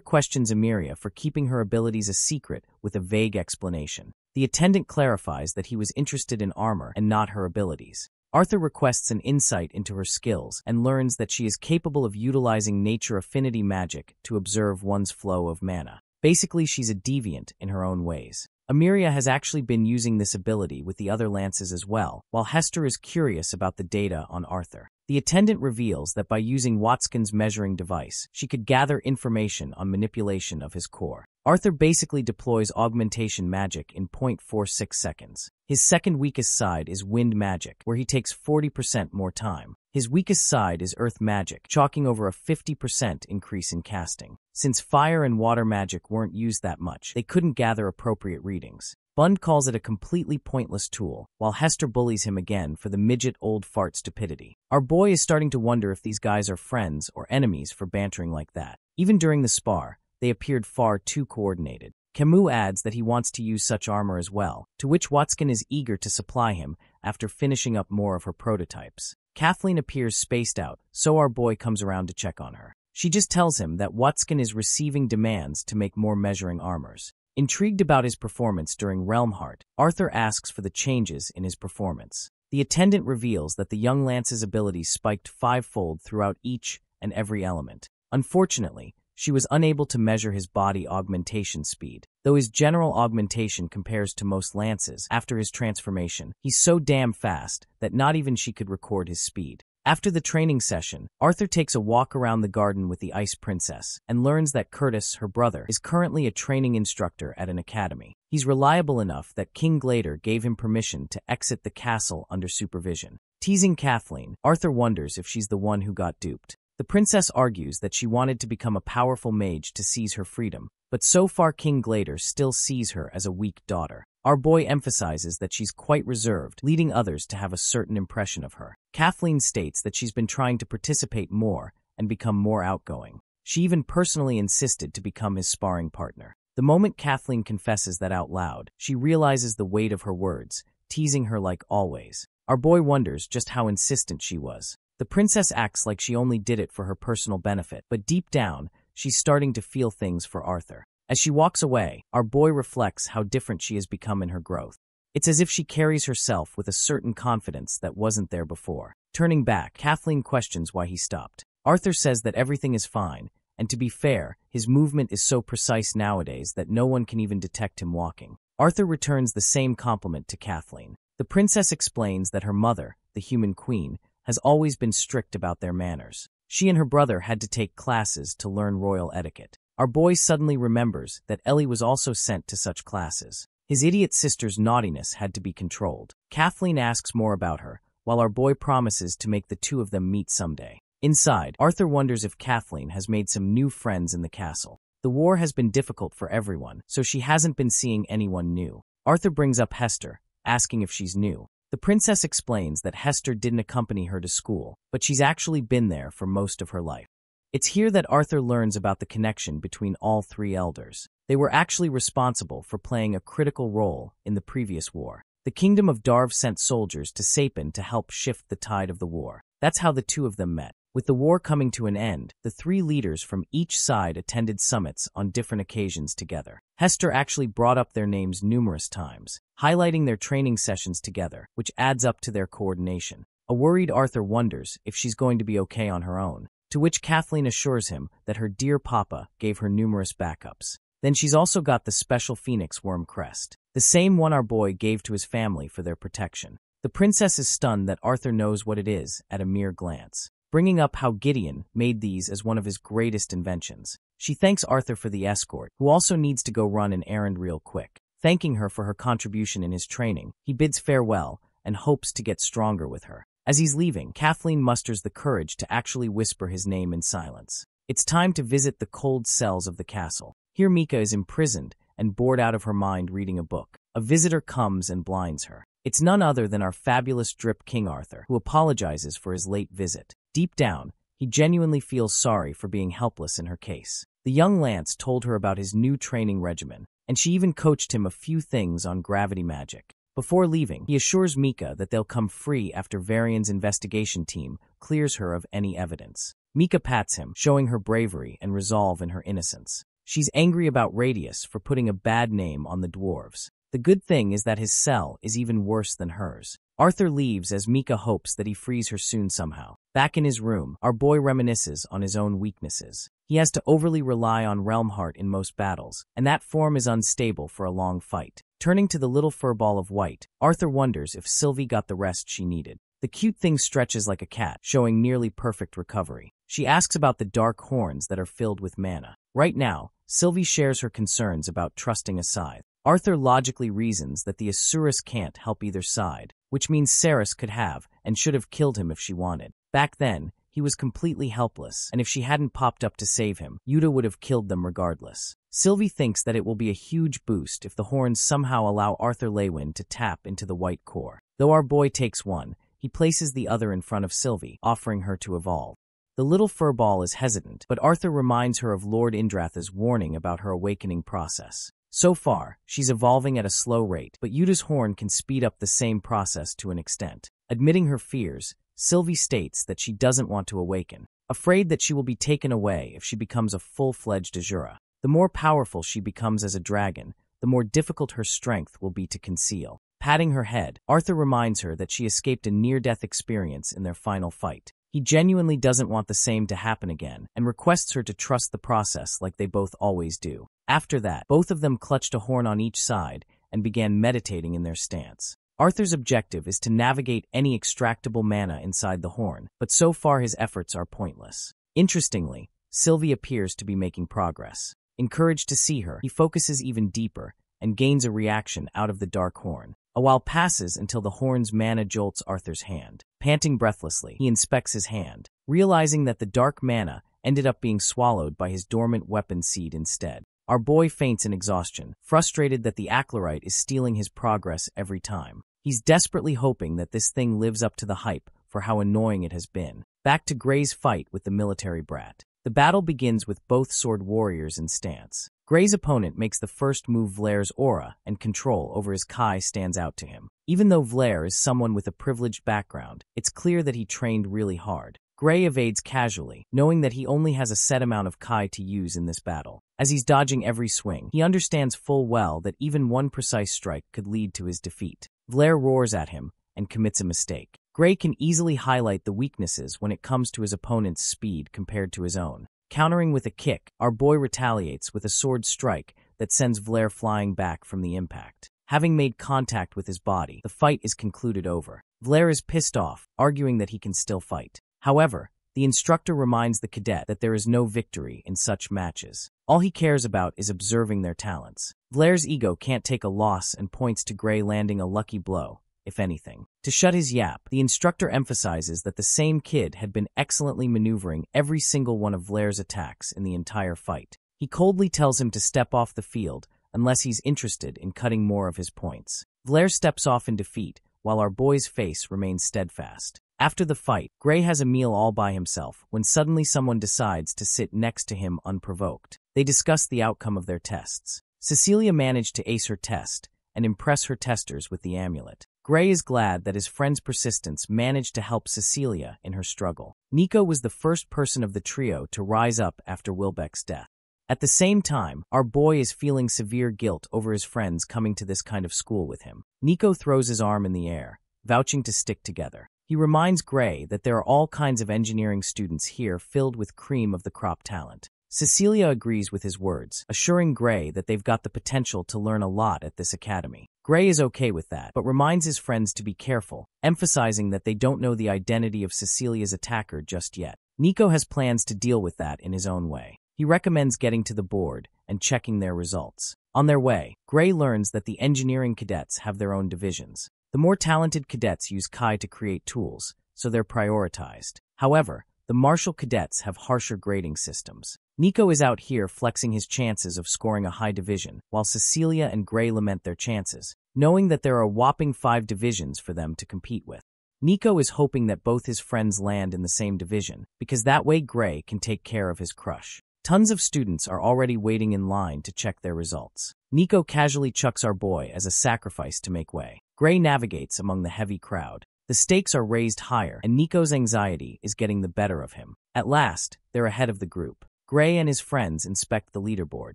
questions Emiria for keeping her abilities a secret with a vague explanation. The attendant clarifies that he was interested in armor and not her abilities. Arthur requests an insight into her skills and learns that she is capable of utilizing nature affinity magic to observe one's flow of mana. Basically, she's a deviant in her own ways. Emiria has actually been using this ability with the other lances as well, while Hester is curious about the data on Arthur. The attendant reveals that by using Watskin's measuring device, she could gather information on manipulation of his core. Arthur basically deploys augmentation magic in 0.46 seconds. His second weakest side is wind magic, where he takes 40% more time. His weakest side is earth magic, chalking over a 50% increase in casting. Since fire and water magic weren't used that much, they couldn't gather appropriate readings. Bund calls it a completely pointless tool, while Hester bullies him again for the midget old fart stupidity. Our boy is starting to wonder if these guys are friends or enemies for bantering like that. Even during the spar, they appeared far too coordinated. Camus adds that he wants to use such armor as well, to which Watskin is eager to supply him after finishing up more of her prototypes. Kathleen appears spaced out, so our boy comes around to check on her. She just tells him that Watskin is receiving demands to make more measuring armors. Intrigued about his performance during Realm Heart, Arthur asks for the changes in his performance. The attendant reveals that the young lance's abilities spiked fivefold throughout each and every element. Unfortunately, she was unable to measure his body augmentation speed. Though his general augmentation compares to most lances after his transformation, he's so damn fast that not even she could record his speed. After the training session, Arthur takes a walk around the garden with the Ice Princess and learns that Curtis, her brother, is currently a training instructor at an academy. He's reliable enough that King Glader gave him permission to exit the castle under supervision. Teasing Kathleen, Arthur wonders if she's the one who got duped. The princess argues that she wanted to become a powerful mage to seize her freedom, but so far King Glader still sees her as a weak daughter. Our boy emphasizes that she's quite reserved, leading others to have a certain impression of her. Kathleen states that she's been trying to participate more and become more outgoing. She even personally insisted to become his sparring partner. The moment Kathleen confesses that out loud, she realizes the weight of her words, teasing her like always. Our boy wonders just how insistent she was. The princess acts like she only did it for her personal benefit, but deep down, she's starting to feel things for Arthur. As she walks away, our boy reflects how different she has become in her growth. It's as if she carries herself with a certain confidence that wasn't there before. Turning back, Kathleen questions why he stopped. Arthur says that everything is fine, and to be fair, his movement is so precise nowadays that no one can even detect him walking. Arthur returns the same compliment to Kathleen. The princess explains that her mother, the human queen, has always been strict about their manners. She and her brother had to take classes to learn royal etiquette. Our boy suddenly remembers that Ellie was also sent to such classes. His idiot sister's naughtiness had to be controlled. Kathleen asks more about her, while our boy promises to make the two of them meet someday. Inside, Arthur wonders if Kathleen has made some new friends in the castle. The war has been difficult for everyone, so she hasn't been seeing anyone new. Arthur brings up Hester, asking if she's new. The princess explains that Hester didn't accompany her to school, but she's actually been there for most of her life. It's here that Arthur learns about the connection between all three elders. They were actually responsible for playing a critical role in the previous war. The kingdom of Darv sent soldiers to Sapin to help shift the tide of the war. That's how the two of them met. With the war coming to an end, the three leaders from each side attended summits on different occasions together. Hester actually brought up their names numerous times, highlighting their training sessions together, which adds up to their coordination. A worried Arthur wonders if she's going to be okay on her own, to which Kathleen assures him that her dear papa gave her numerous backups. Then she's also got the special phoenix worm crest, the same one our boy gave to his family for their protection. The princess is stunned that Arthur knows what it is at a mere glance, bringing up how Gideon made these as one of his greatest inventions. She thanks Arthur for the escort, who also needs to go run an errand real quick. Thanking her for her contribution in his training, he bids farewell and hopes to get stronger with her. As he's leaving, Kathleen musters the courage to actually whisper his name in silence. It's time to visit the cold cells of the castle. Here Mika is imprisoned and bored out of her mind reading a book. A visitor comes and blinds her. It's none other than our fabulous drip King Arthur, who apologizes for his late visit. Deep down, he genuinely feels sorry for being helpless in her case. The young Lance told her about his new training regimen, and she even coached him a few things on gravity magic. Before leaving, he assures Mika that they'll come free after Varian's investigation team clears her of any evidence. Mika pats him, showing her bravery and resolve in her innocence. She's angry about Radius for putting a bad name on the dwarves. The good thing is that his cell is even worse than hers. Arthur leaves as Mika hopes that he frees her soon somehow. Back in his room, our boy reminisces on his own weaknesses. He has to overly rely on Realm Heart in most battles, and that form is unstable for a long fight. Turning to the little furball of white, Arthur wonders if Sylvie got the rest she needed. The cute thing stretches like a cat, showing nearly perfect recovery. She asks about the dark horns that are filled with mana. Right now, Sylvie shares her concerns about trusting a scythe. Arthur logically reasons that the Asurus can't help either side, which means Ceres could have and should have killed him if she wanted. Back then, he was completely helpless, and if she hadn't popped up to save him, Yuta would have killed them regardless. Sylvie thinks that it will be a huge boost if the horns somehow allow Arthur Lewin to tap into the white core. Though our boy takes one, he places the other in front of Sylvie, offering her to evolve. The little furball is hesitant, but Arthur reminds her of Lord Indratha's warning about her awakening process. So far, she's evolving at a slow rate, but Yuta's horn can speed up the same process to an extent. Admitting her fears, Sylvie states that she doesn't want to awaken, afraid that she will be taken away if she becomes a full-fledged Azura. The more powerful she becomes as a dragon, the more difficult her strength will be to conceal. Patting her head, Arthur reminds her that she escaped a near-death experience in their final fight. He genuinely doesn't want the same to happen again, and requests her to trust the process like they both always do. After that, both of them clutched a horn on each side and began meditating in their stance. Arthur's objective is to navigate any extractable mana inside the horn, but so far his efforts are pointless. Interestingly, Sylvie appears to be making progress. Encouraged to see her, he focuses even deeper and gains a reaction out of the dark horn. A while passes until the horn's mana jolts Arthur's hand. Panting breathlessly, he inspects his hand, realizing that the dark mana ended up being swallowed by his dormant weapon seed instead. Our boy faints in exhaustion, frustrated that the Acolyte is stealing his progress every time. He's desperately hoping that this thing lives up to the hype for how annoying it has been. Back to Gray's fight with the military brat. The battle begins with both sword warriors in stance. Gray's opponent makes the first move. Vlair's aura and control over his Kai stands out to him. Even though Vlair is someone with a privileged background, it's clear that he trained really hard. Gray evades casually, knowing that he only has a set amount of Kai to use in this battle. As he's dodging every swing, he understands full well that even one precise strike could lead to his defeat. Vlair roars at him and commits a mistake. Gray can easily highlight the weaknesses when it comes to his opponent's speed compared to his own. Countering with a kick, our boy retaliates with a sword strike that sends Vlair flying back from the impact. Having made contact with his body, the fight is concluded over. Vlair is pissed off, arguing that he can still fight. However, the instructor reminds the cadet that there is no victory in such matches. All he cares about is observing their talents. Vlair's ego can't take a loss and points to Gray landing a lucky blow, if anything. To shut his yap, the instructor emphasizes that the same kid had been excellently maneuvering every single one of Vlair's attacks in the entire fight. He coldly tells him to step off the field unless he's interested in cutting more of his points. Vlair steps off in defeat, while our boy's face remains steadfast. After the fight, Gray has a meal all by himself when suddenly someone decides to sit next to him unprovoked. They discuss the outcome of their tests. Cecilia managed to ace her test and impress her testers with the amulet. Gray is glad that his friend's persistence managed to help Cecilia in her struggle. Nico was the first person of the trio to rise up after Wilbeck's death. At the same time, our boy is feeling severe guilt over his friends coming to this kind of school with him. Nico throws his arm in the air, vouching to stick together. He reminds Gray that there are all kinds of engineering students here filled with cream of the crop talent. Cecilia agrees with his words, assuring Gray that they've got the potential to learn a lot at this academy. Gray is okay with that, but reminds his friends to be careful, emphasizing that they don't know the identity of Cecilia's attacker just yet. Nico has plans to deal with that in his own way. He recommends getting to the board and checking their results. On their way, Gray learns that the engineering cadets have their own divisions. The more talented cadets use Kai to create tools, so they're prioritized. However, the martial cadets have harsher grading systems. Nico is out here flexing his chances of scoring a high division, while Cecilia and Gray lament their chances, knowing that there are a whopping 5 divisions for them to compete with. Nico is hoping that both his friends land in the same division, because that way Gray can take care of his crush. Tons of students are already waiting in line to check their results. Nico casually chucks our boy as a sacrifice to make way. Gray navigates among the heavy crowd. The stakes are raised higher, and Nico's anxiety is getting the better of him. At last, they're ahead of the group. Gray and his friends inspect the leaderboard.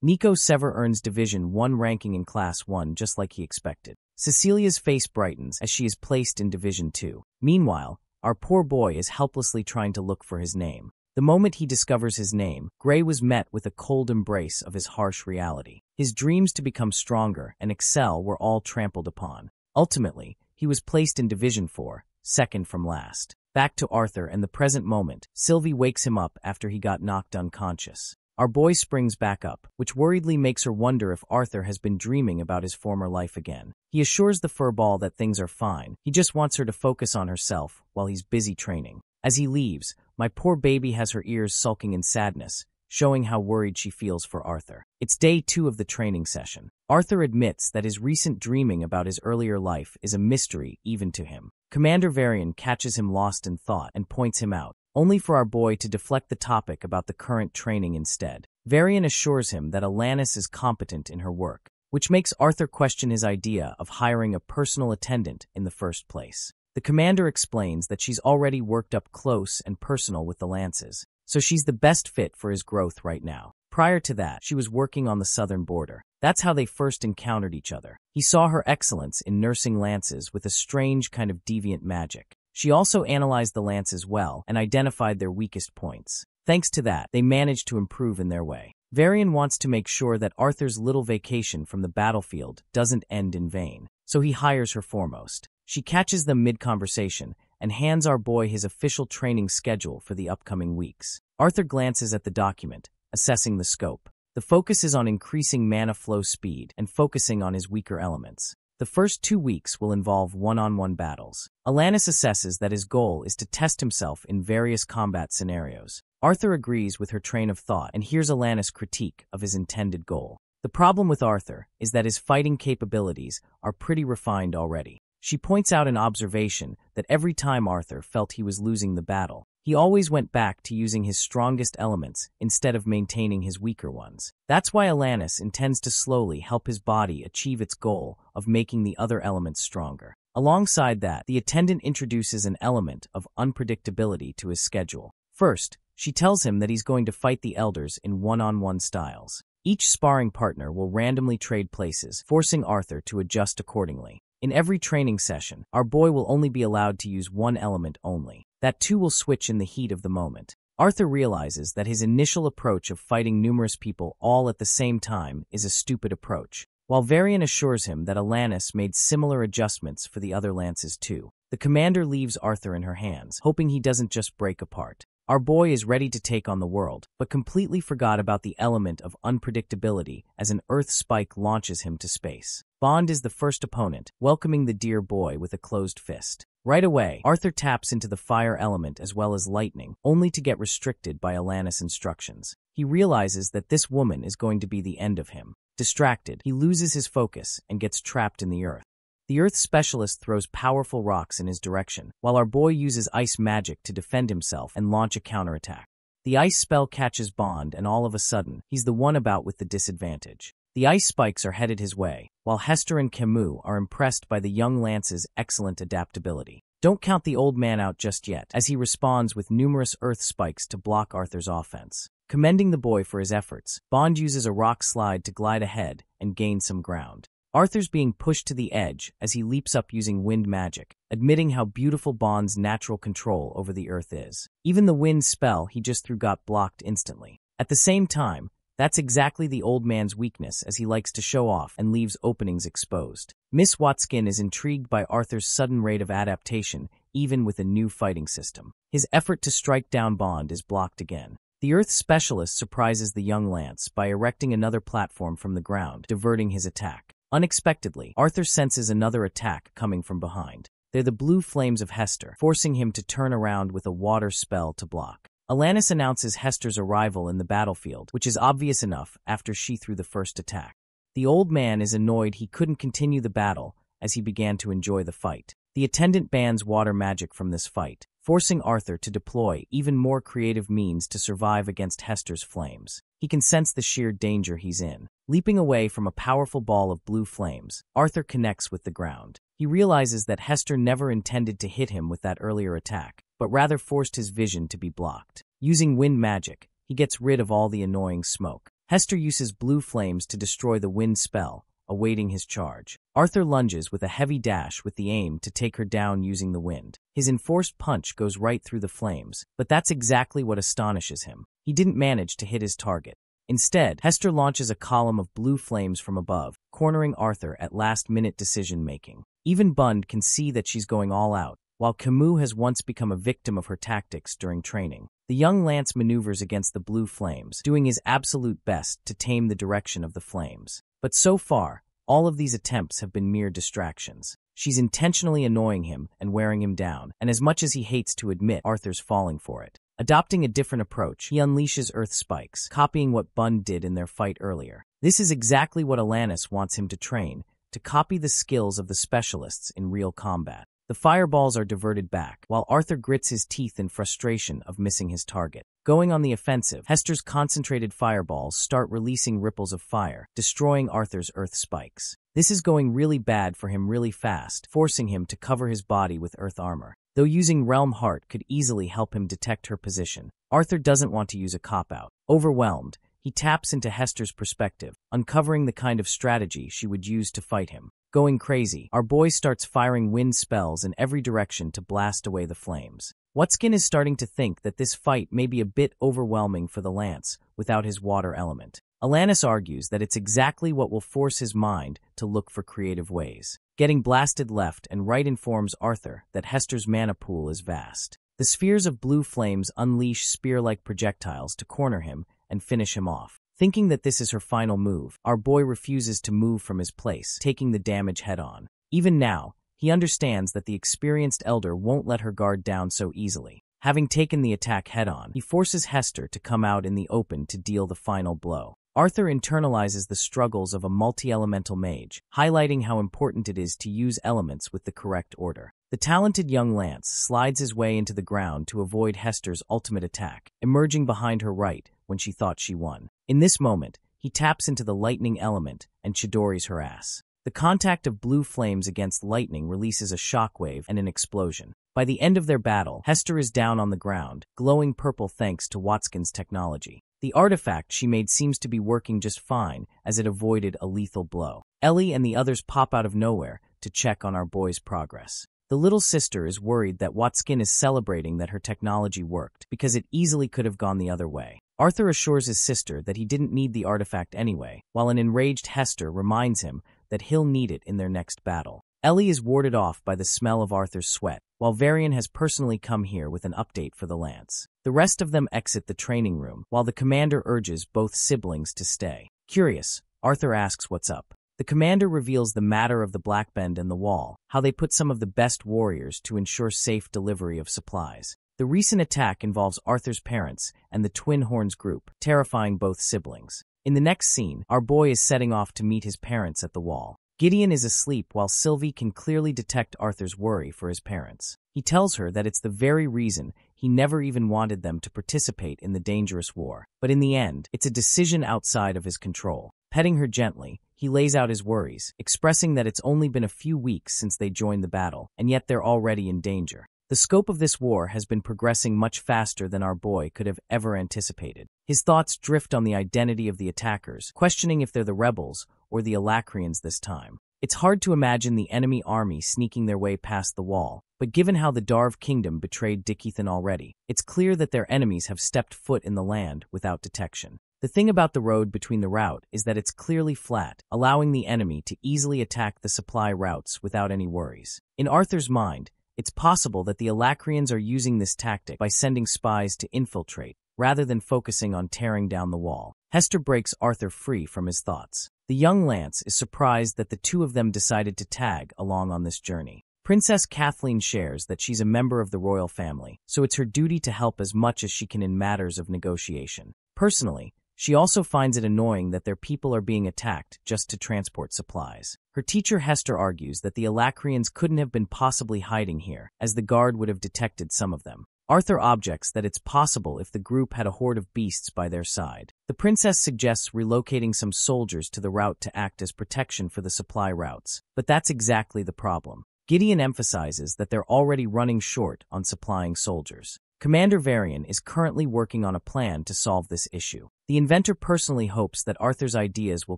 Nico Sever earns Division 1 ranking in Class 1 just like he expected. Cecilia's face brightens as she is placed in Division 2. Meanwhile, our poor boy is helplessly trying to look for his name. The moment he discovers his name, Gray was met with a cold embrace of his harsh reality. His dreams to become stronger and excel were all trampled upon. Ultimately, he was placed in Division 4, second from last. Back to Arthur and the present moment, Sylvie wakes him up after he got knocked unconscious. Our boy springs back up, which worriedly makes her wonder if Arthur has been dreaming about his former life again. He assures the furball that things are fine. He just wants her to focus on herself while he's busy training. As he leaves, my poor baby has her ears sulking in sadness, showing how worried she feels for Arthur. It's day 2 of the training session. Arthur admits that his recent dreaming about his earlier life is a mystery even to him. Commander Varian catches him lost in thought and points him out, only for our boy to deflect the topic about the current training instead. Varian assures him that Alanis is competent in her work, which makes Arthur question his idea of hiring a personal attendant in the first place. The commander explains that she's already worked up close and personal with the Lances, so she's the best fit for his growth right now. Prior to that, she was working on the southern border. That's how they first encountered each other. He saw her excellence in nursing Lances with a strange kind of deviant magic. She also analyzed the Lances well and identified their weakest points. Thanks to that, they managed to improve in their way. Varian wants to make sure that Arthur's little vacation from the battlefield doesn't end in vain, so he hires her foremost. She catches them mid-conversation and hands our boy his official training schedule for the upcoming weeks. Arthur glances at the document, assessing the scope. The focus is on increasing mana flow speed and focusing on his weaker elements. The first 2 weeks will involve one-on-one battles. Alanis assesses that his goal is to test himself in various combat scenarios. Arthur agrees with her train of thought and hears Alanis' critique of his intended goal. The problem with Arthur is that his fighting capabilities are pretty refined already. She points out an observation that every time Arthur felt he was losing the battle, he always went back to using his strongest elements instead of maintaining his weaker ones. That's why Alanis intends to slowly help his body achieve its goal of making the other elements stronger. Alongside that, the attendant introduces an element of unpredictability to his schedule. First, she tells him that he's going to fight the elders in one-on-one styles. Each sparring partner will randomly trade places, forcing Arthur to adjust accordingly. In every training session, our boy will only be allowed to use one element only. That too will switch in the heat of the moment. Arthur realizes that his initial approach of fighting numerous people all at the same time is a stupid approach, while Varian assures him that Alanis made similar adjustments for the other Lances too. The commander leaves Arthur in her hands, hoping he doesn't just break apart. Our boy is ready to take on the world, but completely forgot about the element of unpredictability as an Earth spike launches him to space. Bond is the first opponent, welcoming the dear boy with a closed fist. Right away, Arthur taps into the fire element as well as lightning, only to get restricted by Alanis' instructions. He realizes that this woman is going to be the end of him. Distracted, he loses his focus and gets trapped in the earth. The Earth specialist throws powerful rocks in his direction, while our boy uses ice magic to defend himself and launch a counterattack. The ice spell catches Bond, and all of a sudden, he's the one about with the disadvantage. The ice spikes are headed his way, while Hester and Camus are impressed by the young Lance's excellent adaptability. Don't count the old man out just yet, as he responds with numerous earth spikes to block Arthur's offense. Commending the boy for his efforts, Bond uses a rock slide to glide ahead and gain some ground. Arthur's being pushed to the edge as he leaps up using wind magic, admitting how beautiful Bond's natural control over the earth is. Even the wind spell he just threw got blocked instantly. At the same time, that's exactly the old man's weakness, as he likes to show off and leaves openings exposed. Miss Watskin is intrigued by Arthur's sudden rate of adaptation, even with a new fighting system. His effort to strike down Bond is blocked again. The Earth specialist surprises the young Lance by erecting another platform from the ground, diverting his attack. Unexpectedly, Arthur senses another attack coming from behind. They're the blue flames of Hester, forcing him to turn around with a water spell to block. Alanis announces Hester's arrival in the battlefield, which is obvious enough after she threw the first attack. The old man is annoyed he couldn't continue the battle as he began to enjoy the fight. The attendant bans water magic from this fight, forcing Arthur to deploy even more creative means to survive against Hester's flames. He can sense the sheer danger he's in. Leaping away from a powerful ball of blue flames, Arthur connects with the ground. He realizes that Hester never intended to hit him with that earlier attack, but rather forced his vision to be blocked. Using wind magic, he gets rid of all the annoying smoke. Hester uses blue flames to destroy the wind spell, awaiting his charge. Arthur lunges with a heavy dash with the aim to take her down using the wind. His enforced punch goes right through the flames, but that's exactly what astonishes him. He didn't manage to hit his target. Instead, Hester launches a column of blue flames from above, cornering Arthur at last-minute decision-making. Even Bond can see that she's going all out, while Camus has once become a victim of her tactics during training. The young Lance maneuvers against the blue flames, doing his absolute best to tame the direction of the flames. But so far, all of these attempts have been mere distractions. She's intentionally annoying him and wearing him down, and as much as he hates to admit, Arthur's falling for it. Adopting a different approach, he unleashes Earth Spikes, copying what Bond did in their fight earlier. This is exactly what Alanis wants him to train, to copy the skills of the specialists in real combat. The fireballs are diverted back, while Arthur grits his teeth in frustration of missing his target. Going on the offensive, Hester's concentrated fireballs start releasing ripples of fire, destroying Arthur's Earth Spikes. This is going really bad for him really fast, forcing him to cover his body with Earth armor. Though using Realm Heart could easily help him detect her position, Arthur doesn't want to use a cop-out. Overwhelmed, he taps into Hester's perspective, uncovering the kind of strategy she would use to fight him. Going crazy, our boy starts firing wind spells in every direction to blast away the flames. Watskin is starting to think that this fight may be a bit overwhelming for the Lance without his water element. Alanis argues that it's exactly what will force his mind to look for creative ways. Getting blasted left and right informs Arthur that Hester's mana pool is vast. The spheres of blue flames unleash spear-like projectiles to corner him and finish him off. Thinking that this is her final move, our boy refuses to move from his place, taking the damage head-on. Even now, he understands that the experienced elder won't let her guard down so easily. Having taken the attack head-on, he forces Hester to come out in the open to deal the final blow. Arthur internalizes the struggles of a multi-elemental mage, highlighting how important it is to use elements with the correct order. The talented young Lance slides his way into the ground to avoid Hester's ultimate attack, emerging behind her right when she thought she won. In this moment, he taps into the lightning element and Chidoris her ass. The contact of blue flames against lightning releases a shockwave and an explosion. By the end of their battle, Hester is down on the ground, glowing purple thanks to Watskin's technology. The artifact she made seems to be working just fine as it avoided a lethal blow. Ellie and the others pop out of nowhere to check on our boy's progress. The little sister is worried that Watskin is celebrating that her technology worked, because it easily could have gone the other way. Arthur assures his sister that he didn't need the artifact anyway, while an enraged Hester reminds him that he'll need it in their next battle. Ellie is warded off by the smell of Arthur's sweat, while Varian has personally come here with an update for the Lance. The rest of them exit the training room, while the commander urges both siblings to stay. Curious, Arthur asks what's up. The commander reveals the matter of the Blackbend and the Wall, how they put some of the best warriors to ensure safe delivery of supplies. The recent attack involves Arthur's parents and the Twin Horns group, terrifying both siblings. In the next scene, our boy is setting off to meet his parents at the Wall. Gideon is asleep while Sylvie can clearly detect Arthur's worry for his parents. He tells her that it's the very reason he never even wanted them to participate in the dangerous war. But in the end, it's a decision outside of his control. Petting her gently, he lays out his worries, expressing that it's only been a few weeks since they joined the battle, and yet they're already in danger. The scope of this war has been progressing much faster than our boy could have ever anticipated. His thoughts drift on the identity of the attackers, questioning if they're the rebels or the Alacrians this time. It's hard to imagine the enemy army sneaking their way past the Wall, But given how the Darv Kingdom betrayed Dickythan already, it's clear that their enemies have stepped foot in the land without detection. The thing about the road between the route is that it's clearly flat, allowing the enemy to easily attack the supply routes without any worries. In Arthur's mind, it's possible that the Alacrians are using this tactic by sending spies to infiltrate, rather than focusing on tearing down the wall. Hester breaks Arthur free from his thoughts. The young Lance is surprised that the two of them decided to tag along on this journey. Princess Kathleen shares that she's a member of the royal family, so it's her duty to help as much as she can in matters of negotiation. Personally, she also finds it annoying that their people are being attacked just to transport supplies. Her teacher Hester argues that the Alacrians couldn't have been possibly hiding here, as the guard would have detected some of them. Arthur objects that it's possible if the group had a horde of beasts by their side. The princess suggests relocating some soldiers to the route to act as protection for the supply routes, but that's exactly the problem. Gideon emphasizes that they're already running short on supplying soldiers. Commander Varian is currently working on a plan to solve this issue. The inventor personally hopes that Arthur's ideas will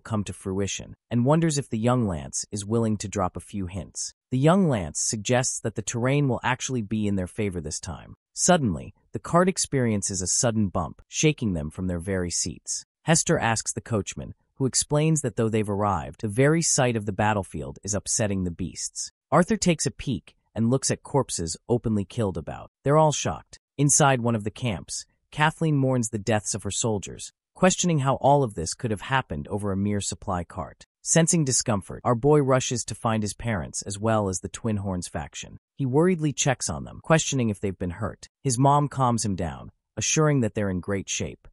come to fruition, and wonders if the young Lance is willing to drop a few hints. The young Lance suggests that the terrain will actually be in their favor this time. Suddenly, the cart experiences a sudden bump, shaking them from their very seats. Hester asks the coachman, who explains that though they've arrived, the very sight of the battlefield is upsetting the beasts. Arthur takes a peek and looks at corpses openly killed about. They're all shocked. Inside one of the camps, Kathleen mourns the deaths of her soldiers, questioning how all of this could have happened over a mere supply cart. Sensing discomfort, our boy rushes to find his parents as well as the Twin Horns faction. He worriedly checks on them, questioning if they've been hurt. His mom calms him down, assuring that they're in great shape.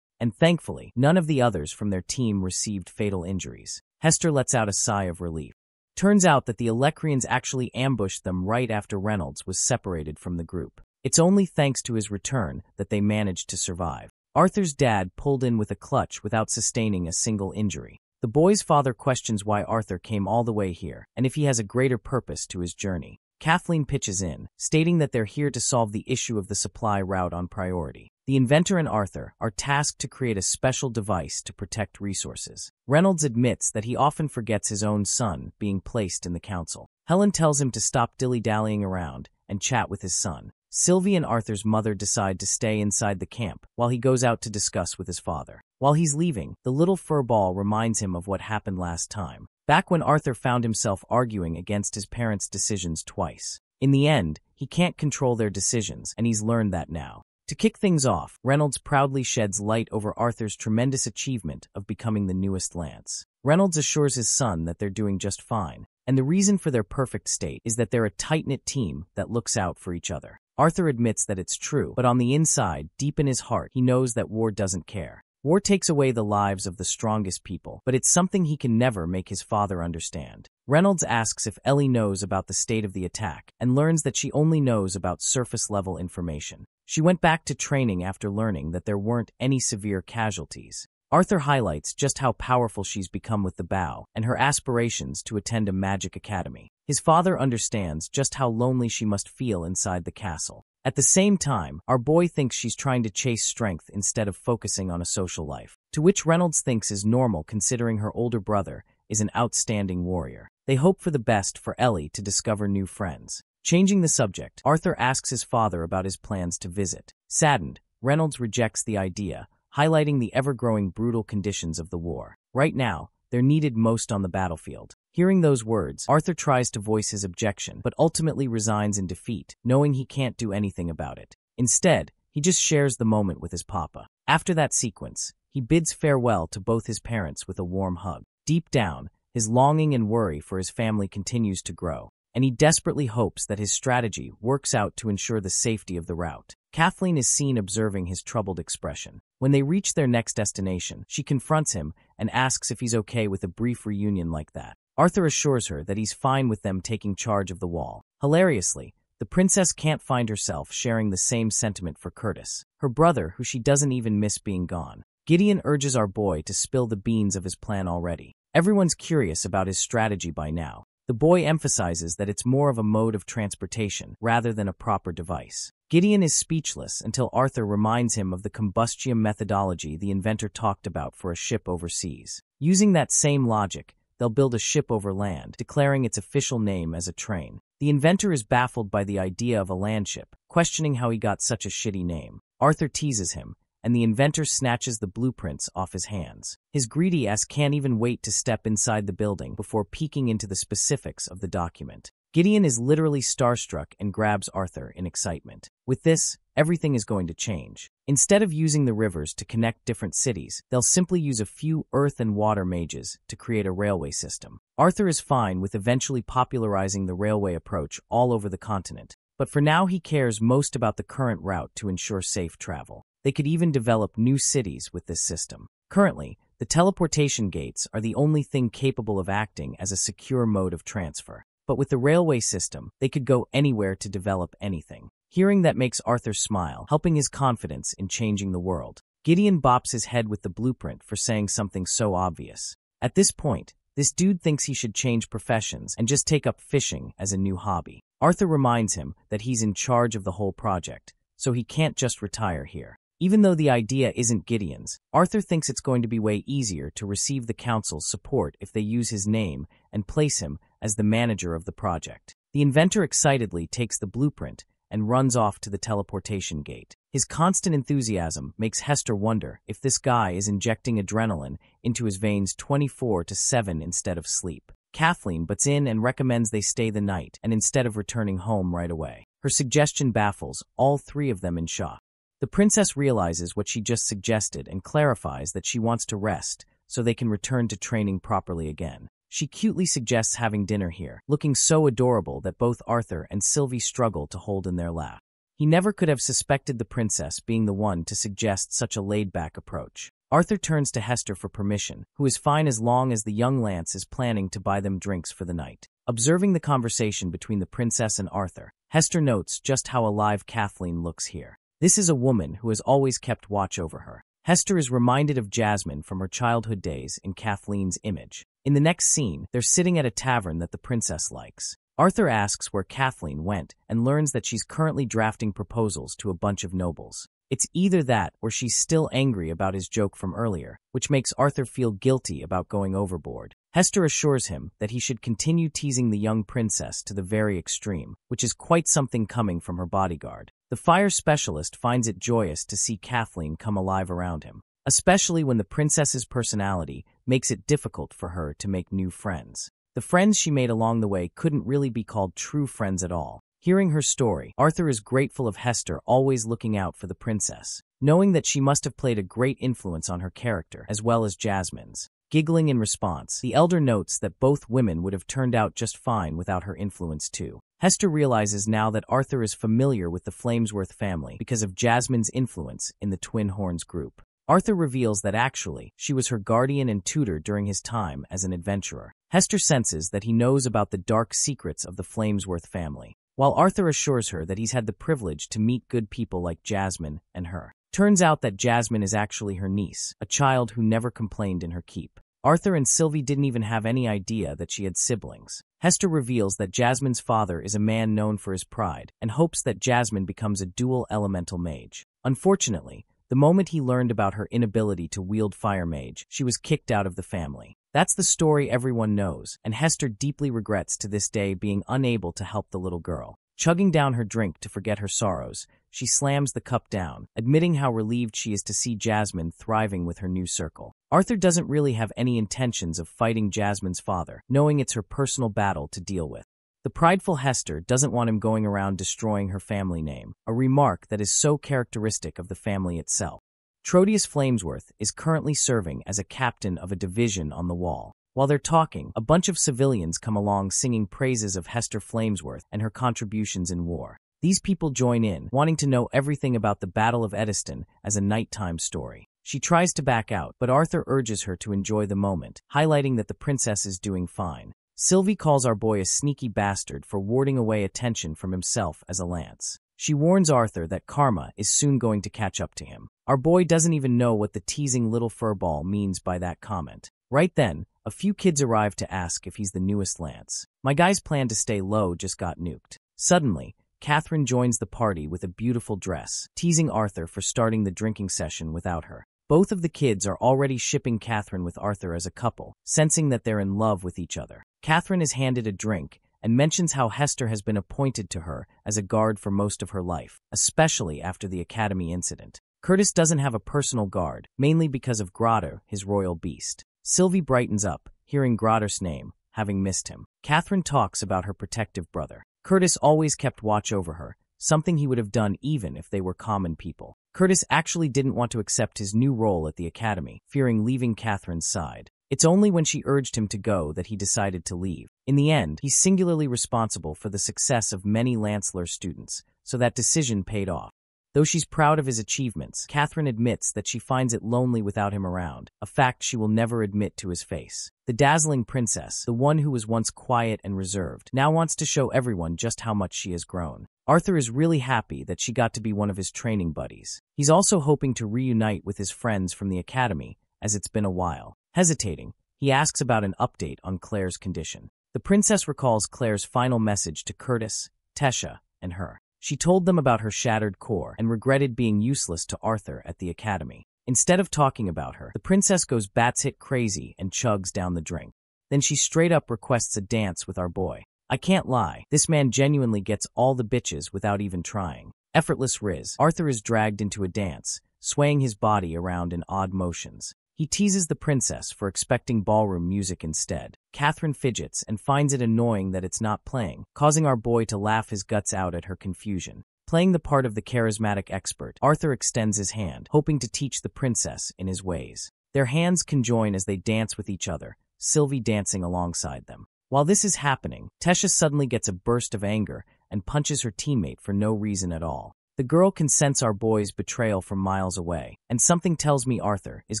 And thankfully, none of the others from their team received fatal injuries. Hester lets out a sigh of relief. Turns out that the Alacrians actually ambushed them right after Reynolds was separated from the group. It's only thanks to his return that they managed to survive. Arthur's dad pulled in with a clutch without sustaining a single injury. The boy's father questions why Arthur came all the way here, and if he has a greater purpose to his journey. Kathleen pitches in, stating that they're here to solve the issue of the supply route on priority. The inventor and Arthur are tasked to create a special device to protect resources. Reynolds admits that he often forgets his own son being placed in the council. Helen tells him to stop dilly-dallying around and chat with his son. Sylvie and Arthur's mother decide to stay inside the camp while he goes out to discuss with his father. While he's leaving, the little fur ball reminds him of what happened last time, back when Arthur found himself arguing against his parents' decisions twice. In the end, he can't control their decisions, and he's learned that now. To kick things off, Reynolds proudly sheds light over Arthur's tremendous achievement of becoming the newest Lance. Reynolds assures his son that they're doing just fine, and the reason for their perfect state is that they're a tight-knit team that looks out for each other. Arthur admits that it's true, but on the inside, deep in his heart, he knows that war doesn't care. War takes away the lives of the strongest people, but it's something he can never make his father understand. Reynolds asks if Ellie knows about the state of the attack, and learns that she only knows about surface-level information. She went back to training after learning that there weren't any severe casualties. Arthur highlights just how powerful she's become with the bow, and her aspirations to attend a magic academy. His father understands just how lonely she must feel inside the castle. At the same time, our boy thinks she's trying to chase strength instead of focusing on a social life, to which Reynolds thinks is normal considering her older brother is an outstanding warrior. They hope for the best for Ellie to discover new friends. Changing the subject, Arthur asks his father about his plans to visit. Saddened, Reynolds rejects the idea, highlighting the ever-growing brutal conditions of the war. Right now, they're needed most on the battlefield. Hearing those words, Arthur tries to voice his objection, but ultimately resigns in defeat, knowing he can't do anything about it. Instead, he just shares the moment with his papa. After that sequence, he bids farewell to both his parents with a warm hug. Deep down, his longing and worry for his family continues to grow, and he desperately hopes that his strategy works out to ensure the safety of the route. Kathleen is seen observing his troubled expression. When they reach their next destination, she confronts him and asks if he's okay with a brief reunion like that. Arthur assures her that he's fine with them taking charge of the wall. Hilariously, the princess can't find herself sharing the same sentiment for Curtis, her brother who she doesn't even miss being gone. Gideon urges our boy to spill the beans of his plan already. Everyone's curious about his strategy by now. The boy emphasizes that it's more of a mode of transportation rather than a proper device. Gideon is speechless until Arthur reminds him of the combustium methodology the inventor talked about for a ship overseas. Using that same logic, they'll build a ship over land, declaring its official name as a train. The inventor is baffled by the idea of a landship, questioning how he got such a shitty name. Arthur teases him, and the inventor snatches the blueprints off his hands. His greedy ass can't even wait to step inside the building before peeking into the specifics of the document. Gideon is literally starstruck and grabs Arthur in excitement. With this, everything is going to change. Instead of using the rivers to connect different cities, they'll simply use a few earth and water mages to create a railway system. Arthur is fine with eventually popularizing the railway approach all over the continent, but for now he cares most about the current route to ensure safe travel. They could even develop new cities with this system. Currently, the teleportation gates are the only thing capable of acting as a secure mode of transfer. But with the railway system, they could go anywhere to develop anything. Hearing that makes Arthur smile, helping his confidence in changing the world. Gideon bops his head with the blueprint for saying something so obvious. At this point, this dude thinks he should change professions and just take up fishing as a new hobby. Arthur reminds him that he's in charge of the whole project, so he can't just retire here. Even though the idea isn't Gideon's, Arthur thinks it's going to be way easier to receive the council's support if they use his name and place him as the manager of the project. The inventor excitedly takes the blueprint and runs off to the teleportation gate. His constant enthusiasm makes Hester wonder if this guy is injecting adrenaline into his veins 24/7 instead of sleep. Kathleen butts in and recommends they stay the night and instead of returning home right away. Her suggestion baffles all three of them in shock. The princess realizes what she just suggested and clarifies that she wants to rest so they can return to training properly again. She cutely suggests having dinner here, looking so adorable that both Arthur and Sylvie struggle to hold in their laugh. He never could have suspected the princess being the one to suggest such a laid-back approach. Arthur turns to Hester for permission, who is fine as long as the young Lance is planning to buy them drinks for the night. Observing the conversation between the princess and Arthur, Hester notes just how alive Kathleen looks here. This is a woman who has always kept watch over her. Hester is reminded of Jasmine from her childhood days in Kathleen's image. In the next scene, they're sitting at a tavern that the princess likes. Arthur asks where Kathleen went and learns that she's currently drafting proposals to a bunch of nobles. It's either that or she's still angry about his joke from earlier, which makes Arthur feel guilty about going overboard. Hester assures him that he should continue teasing the young princess to the very extreme, which is quite something coming from her bodyguard. The fire specialist finds it joyous to see Kathleen come alive around him, especially when the princess's personality makes it difficult for her to make new friends. The friends she made along the way couldn't really be called true friends at all. Hearing her story, Arthur is grateful of Hester always looking out for the princess, knowing that she must have played a great influence on her character as well as Jasmine's. Giggling in response, the elder notes that both women would have turned out just fine without her influence too. Hester realizes now that Arthur is familiar with the Flamesworth family because of Jasmine's influence in the Twin Horns group. Arthur reveals that actually, she was her guardian and tutor during his time as an adventurer. Hester senses that he knows about the dark secrets of the Flamesworth family, while Arthur assures her that he's had the privilege to meet good people like Jasmine and her. Turns out that Jasmine is actually her niece, a child who never complained in her keep. Arthur and Sylvie didn't even have any idea that she had siblings. Hester reveals that Jasmine's father is a man known for his pride and hopes that Jasmine becomes a dual elemental mage. Unfortunately, the moment he learned about her inability to wield Fire Mage, she was kicked out of the family. That's the story everyone knows, and Hester deeply regrets to this day being unable to help the little girl. Chugging down her drink to forget her sorrows, she slams the cup down, admitting how relieved she is to see Jasmine thriving with her new circle. Arthur doesn't really have any intentions of fighting Jasmine's father, knowing it's her personal battle to deal with. The prideful Hester doesn't want him going around destroying her family name, a remark that is so characteristic of the family itself. Trotius Flamesworth is currently serving as a captain of a division on the wall. While they're talking, a bunch of civilians come along singing praises of Hester Flamesworth and her contributions in war. These people join in, wanting to know everything about the Battle of Eddiston as a nighttime story. She tries to back out, but Arthur urges her to enjoy the moment, highlighting that the princess is doing fine. Sylvie calls our boy a sneaky bastard for warding away attention from himself as a lance. She warns Arthur that karma is soon going to catch up to him. Our boy doesn't even know what the teasing little furball means by that comment. Right then, a few kids arrive to ask if he's the newest lance. My guy's plan to stay low just got nuked. Suddenly, Catherine joins the party with a beautiful dress, teasing Arthur for starting the drinking session without her. Both of the kids are already shipping Catherine with Arthur as a couple, sensing that they're in love with each other. Catherine is handed a drink and mentions how Hester has been appointed to her as a guard for most of her life, especially after the Academy incident. Curtis doesn't have a personal guard, mainly because of Grotter, his royal beast. Sylvie brightens up, hearing Grotter's name, having missed him. Catherine talks about her protective brother. Curtis always kept watch over her, something he would have done even if they were common people. Curtis actually didn't want to accept his new role at the Academy, fearing leaving Catherine's side. It's only when she urged him to go that he decided to leave. In the end, he's singularly responsible for the success of many Lancelor students, so that decision paid off. Though she's proud of his achievements, Catherine admits that she finds it lonely without him around, a fact she will never admit to his face. The dazzling princess, the one who was once quiet and reserved, now wants to show everyone just how much she has grown. Arthur is really happy that she got to be one of his training buddies. He's also hoping to reunite with his friends from the Academy, as it's been a while. Hesitating, he asks about an update on Claire's condition. The princess recalls Claire's final message to Curtis, Tesha, and her. She told them about her shattered core and regretted being useless to Arthur at the Academy. Instead of talking about her, the princess goes batshit crazy and chugs down the drink. Then she straight up requests a dance with our boy. I can't lie, this man genuinely gets all the bitches without even trying. Effortless riz. Arthur is dragged into a dance, swaying his body around in odd motions. He teases the princess for expecting ballroom music instead. Catherine fidgets and finds it annoying that it's not playing, causing our boy to laugh his guts out at her confusion. Playing the part of the charismatic expert, Arthur extends his hand, hoping to teach the princess in his ways. Their hands conjoin as they dance with each other, Sylvie dancing alongside them. While this is happening, Tesha suddenly gets a burst of anger and punches her teammate for no reason at all. The girl can sense our boy's betrayal from miles away, and something tells me Arthur is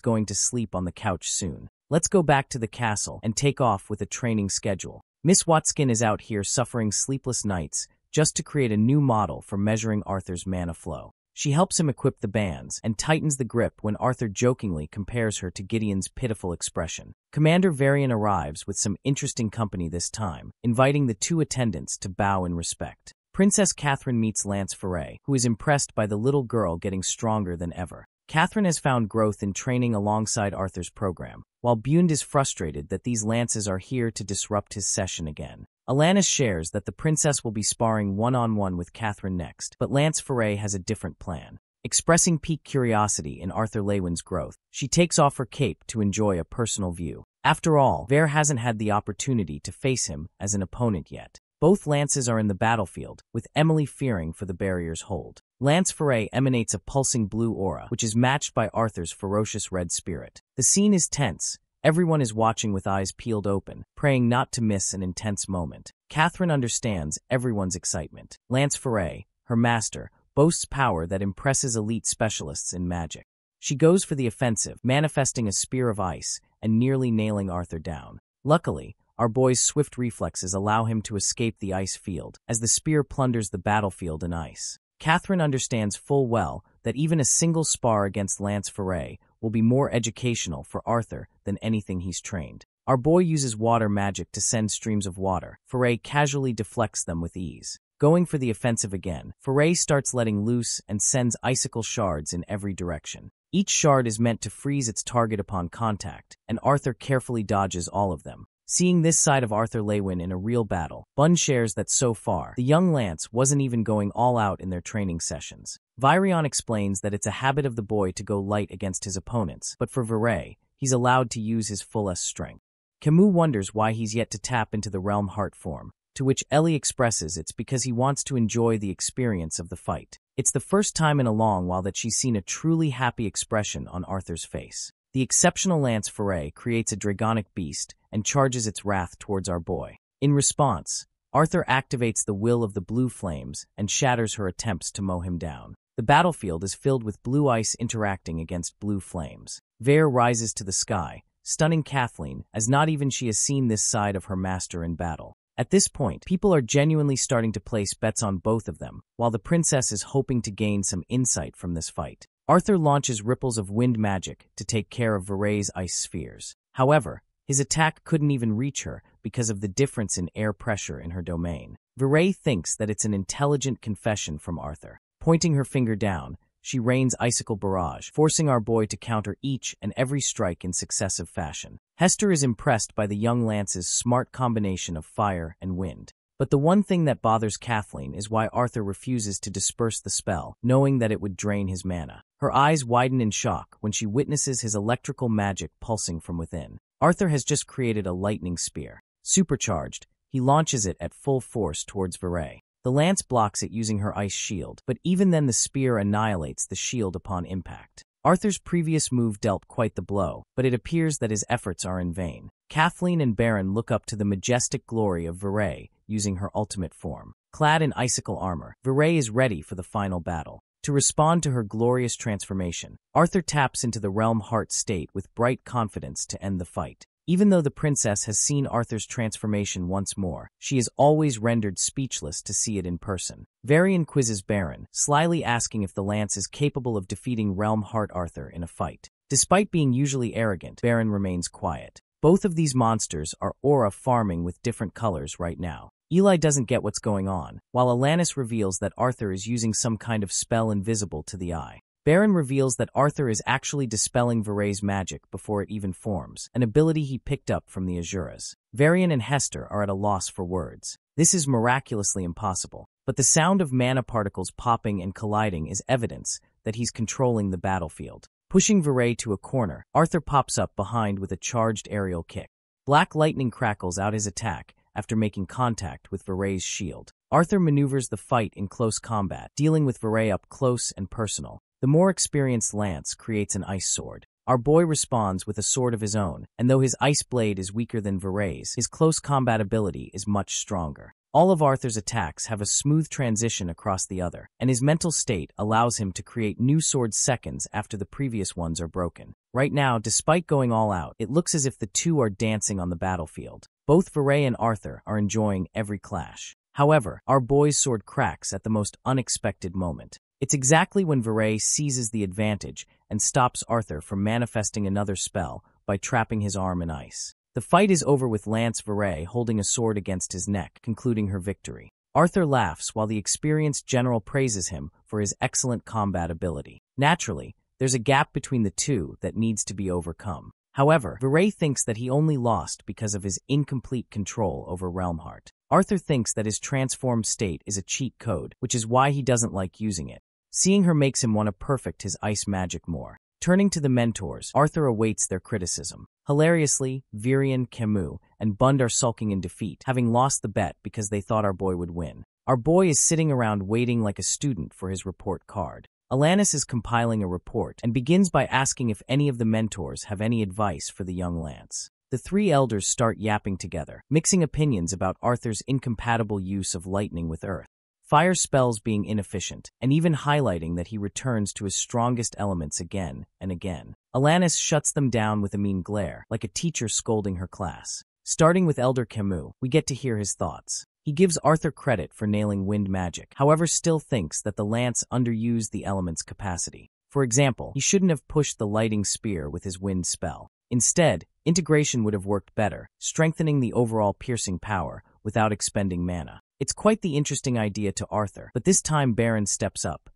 going to sleep on the couch soon. Let's go back to the castle and take off with a training schedule. Miss Watskin is out here suffering sleepless nights just to create a new model for measuring Arthur's mana flow. She helps him equip the bands and tightens the grip when Arthur jokingly compares her to Gideon's pitiful expression. Commander Varian arrives with some interesting company this time, inviting the two attendants to bow in respect. Princess Catherine meets Lance Foray, who is impressed by the little girl getting stronger than ever. Catherine has found growth in training alongside Arthur's program, while Bund is frustrated that these lances are here to disrupt his session again. Alanis shares that the princess will be sparring one-on-one with Catherine next, but Lance Foray has a different plan. Expressing piqued curiosity in Arthur Lewin's growth, she takes off her cape to enjoy a personal view. After all, Vare hasn't had the opportunity to face him as an opponent yet. Both lances are in the battlefield, with Emily fearing for the barrier's hold. Lance Foray emanates a pulsing blue aura, which is matched by Arthur's ferocious red spirit. The scene is tense. Everyone is watching with eyes peeled open, praying not to miss an intense moment. Catherine understands everyone's excitement. Lance Foray, her master, boasts power that impresses elite specialists in magic. She goes for the offensive, manifesting a spear of ice and nearly nailing Arthur down. Luckily, our boy's swift reflexes allow him to escape the ice field, as the spear plunders the battlefield in ice. Catherine understands full well that even a single spar against Lance Foray will be more educational for Arthur than anything he's trained. Our boy uses water magic to send streams of water. Foray casually deflects them with ease. Going for the offensive again, Foray starts letting loose and sends icicle shards in every direction. Each shard is meant to freeze its target upon contact, and Arthur carefully dodges all of them. Seeing this side of Arthur Lewin in a real battle, Bun shares that so far, the young Lance wasn't even going all out in their training sessions. Virion explains that it's a habit of the boy to go light against his opponents, but for Viray, he's allowed to use his full strength. Camus wonders why he's yet to tap into the Realm Heart form, to which Ellie expresses it's because he wants to enjoy the experience of the fight. It's the first time in a long while that she's seen a truly happy expression on Arthur's face. The exceptional Lance Foray creates a dragonic beast and charges its wrath towards our boy. In response, Arthur activates the will of the blue flames and shatters her attempts to mow him down. The battlefield is filled with blue ice interacting against blue flames. Vare rises to the sky, stunning Kathleen, as not even she has seen this side of her master in battle. At this point, people are genuinely starting to place bets on both of them, while the princess is hoping to gain some insight from this fight. Arthur launches ripples of wind magic to take care of Viray's ice spheres. However, his attack couldn't even reach her because of the difference in air pressure in her domain. Viray thinks that it's an intelligent confession from Arthur. Pointing her finger down, she rains icicle barrage, forcing our boy to counter each and every strike in successive fashion. Hester is impressed by the young Lance's smart combination of fire and wind. But the one thing that bothers Kathleen is why Arthur refuses to disperse the spell, knowing that it would drain his mana. Her eyes widen in shock when she witnesses his electrical magic pulsing from within. Arthur has just created a lightning spear. Supercharged, he launches it at full force towards Viray. The lance blocks it using her ice shield, but even then the spear annihilates the shield upon impact. Arthur's previous move dealt quite the blow, but it appears that his efforts are in vain. Kathleen and Baron look up to the majestic glory of Viray using her ultimate form. Clad in icicle armor, Viray is ready for the final battle. To respond to her glorious transformation, Arthur taps into the realm heart state with bright confidence to end the fight. Even though the princess has seen Arthur's transformation once more, she is always rendered speechless to see it in person. Varian quizzes Baron, slyly asking if the lance is capable of defeating Realm Heart Arthur in a fight. Despite being usually arrogant, Baron remains quiet. Both of these monsters are aura farming with different colors right now. Eli doesn't get what's going on, while Alanis reveals that Arthur is using some kind of spell invisible to the eye. Baron reveals that Arthur is actually dispelling Viray's magic before it even forms, an ability he picked up from the Azuras. Varian and Hester are at a loss for words. This is miraculously impossible, but the sound of mana particles popping and colliding is evidence that he's controlling the battlefield. Pushing Viray to a corner, Arthur pops up behind with a charged aerial kick. Black lightning crackles out his attack after making contact with Viray's shield. Arthur maneuvers the fight in close combat, dealing with Viray up close and personal. The more experienced Lance creates an ice sword. Our boy responds with a sword of his own, and though his ice blade is weaker than Viray's, his close combat ability is much stronger. All of Arthur's attacks have a smooth transition across the other, and his mental state allows him to create new swords seconds after the previous ones are broken. Right now, despite going all out, it looks as if the two are dancing on the battlefield. Both Viray and Arthur are enjoying every clash. However, our boy's sword cracks at the most unexpected moment. It's exactly when Viray seizes the advantage and stops Arthur from manifesting another spell by trapping his arm in ice. The fight is over with Lance Viray holding a sword against his neck, concluding her victory. Arthur laughs while the experienced general praises him for his excellent combat ability. Naturally, there's a gap between the two that needs to be overcome. However, Viray thinks that he only lost because of his incomplete control over Realmheart. Arthur thinks that his transformed state is a cheat code, which is why he doesn't like using it. Seeing her makes him want to perfect his ice magic more. Turning to the mentors, Arthur awaits their criticism. Hilariously, Virian, Camus, and Bund are sulking in defeat, having lost the bet because they thought our boy would win. Our boy is sitting around waiting like a student for his report card. Alanis is compiling a report and begins by asking if any of the mentors have any advice for the young Lance. The three elders start yapping together, mixing opinions about Arthur's incompatible use of lightning with earth, fire spells being inefficient, and even highlighting that he returns to his strongest elements again and again. Alanis shuts them down with a mean glare, like a teacher scolding her class. Starting with Elder Camus, we get to hear his thoughts. He gives Arthur credit for nailing wind magic, however still thinks that the lance underused the element's capacity. For example, he shouldn't have pushed the lighting spear with his wind spell. Instead, integration would have worked better, strengthening the overall piercing power without expending mana. It's quite the interesting idea to Arthur, but this time Baron steps up,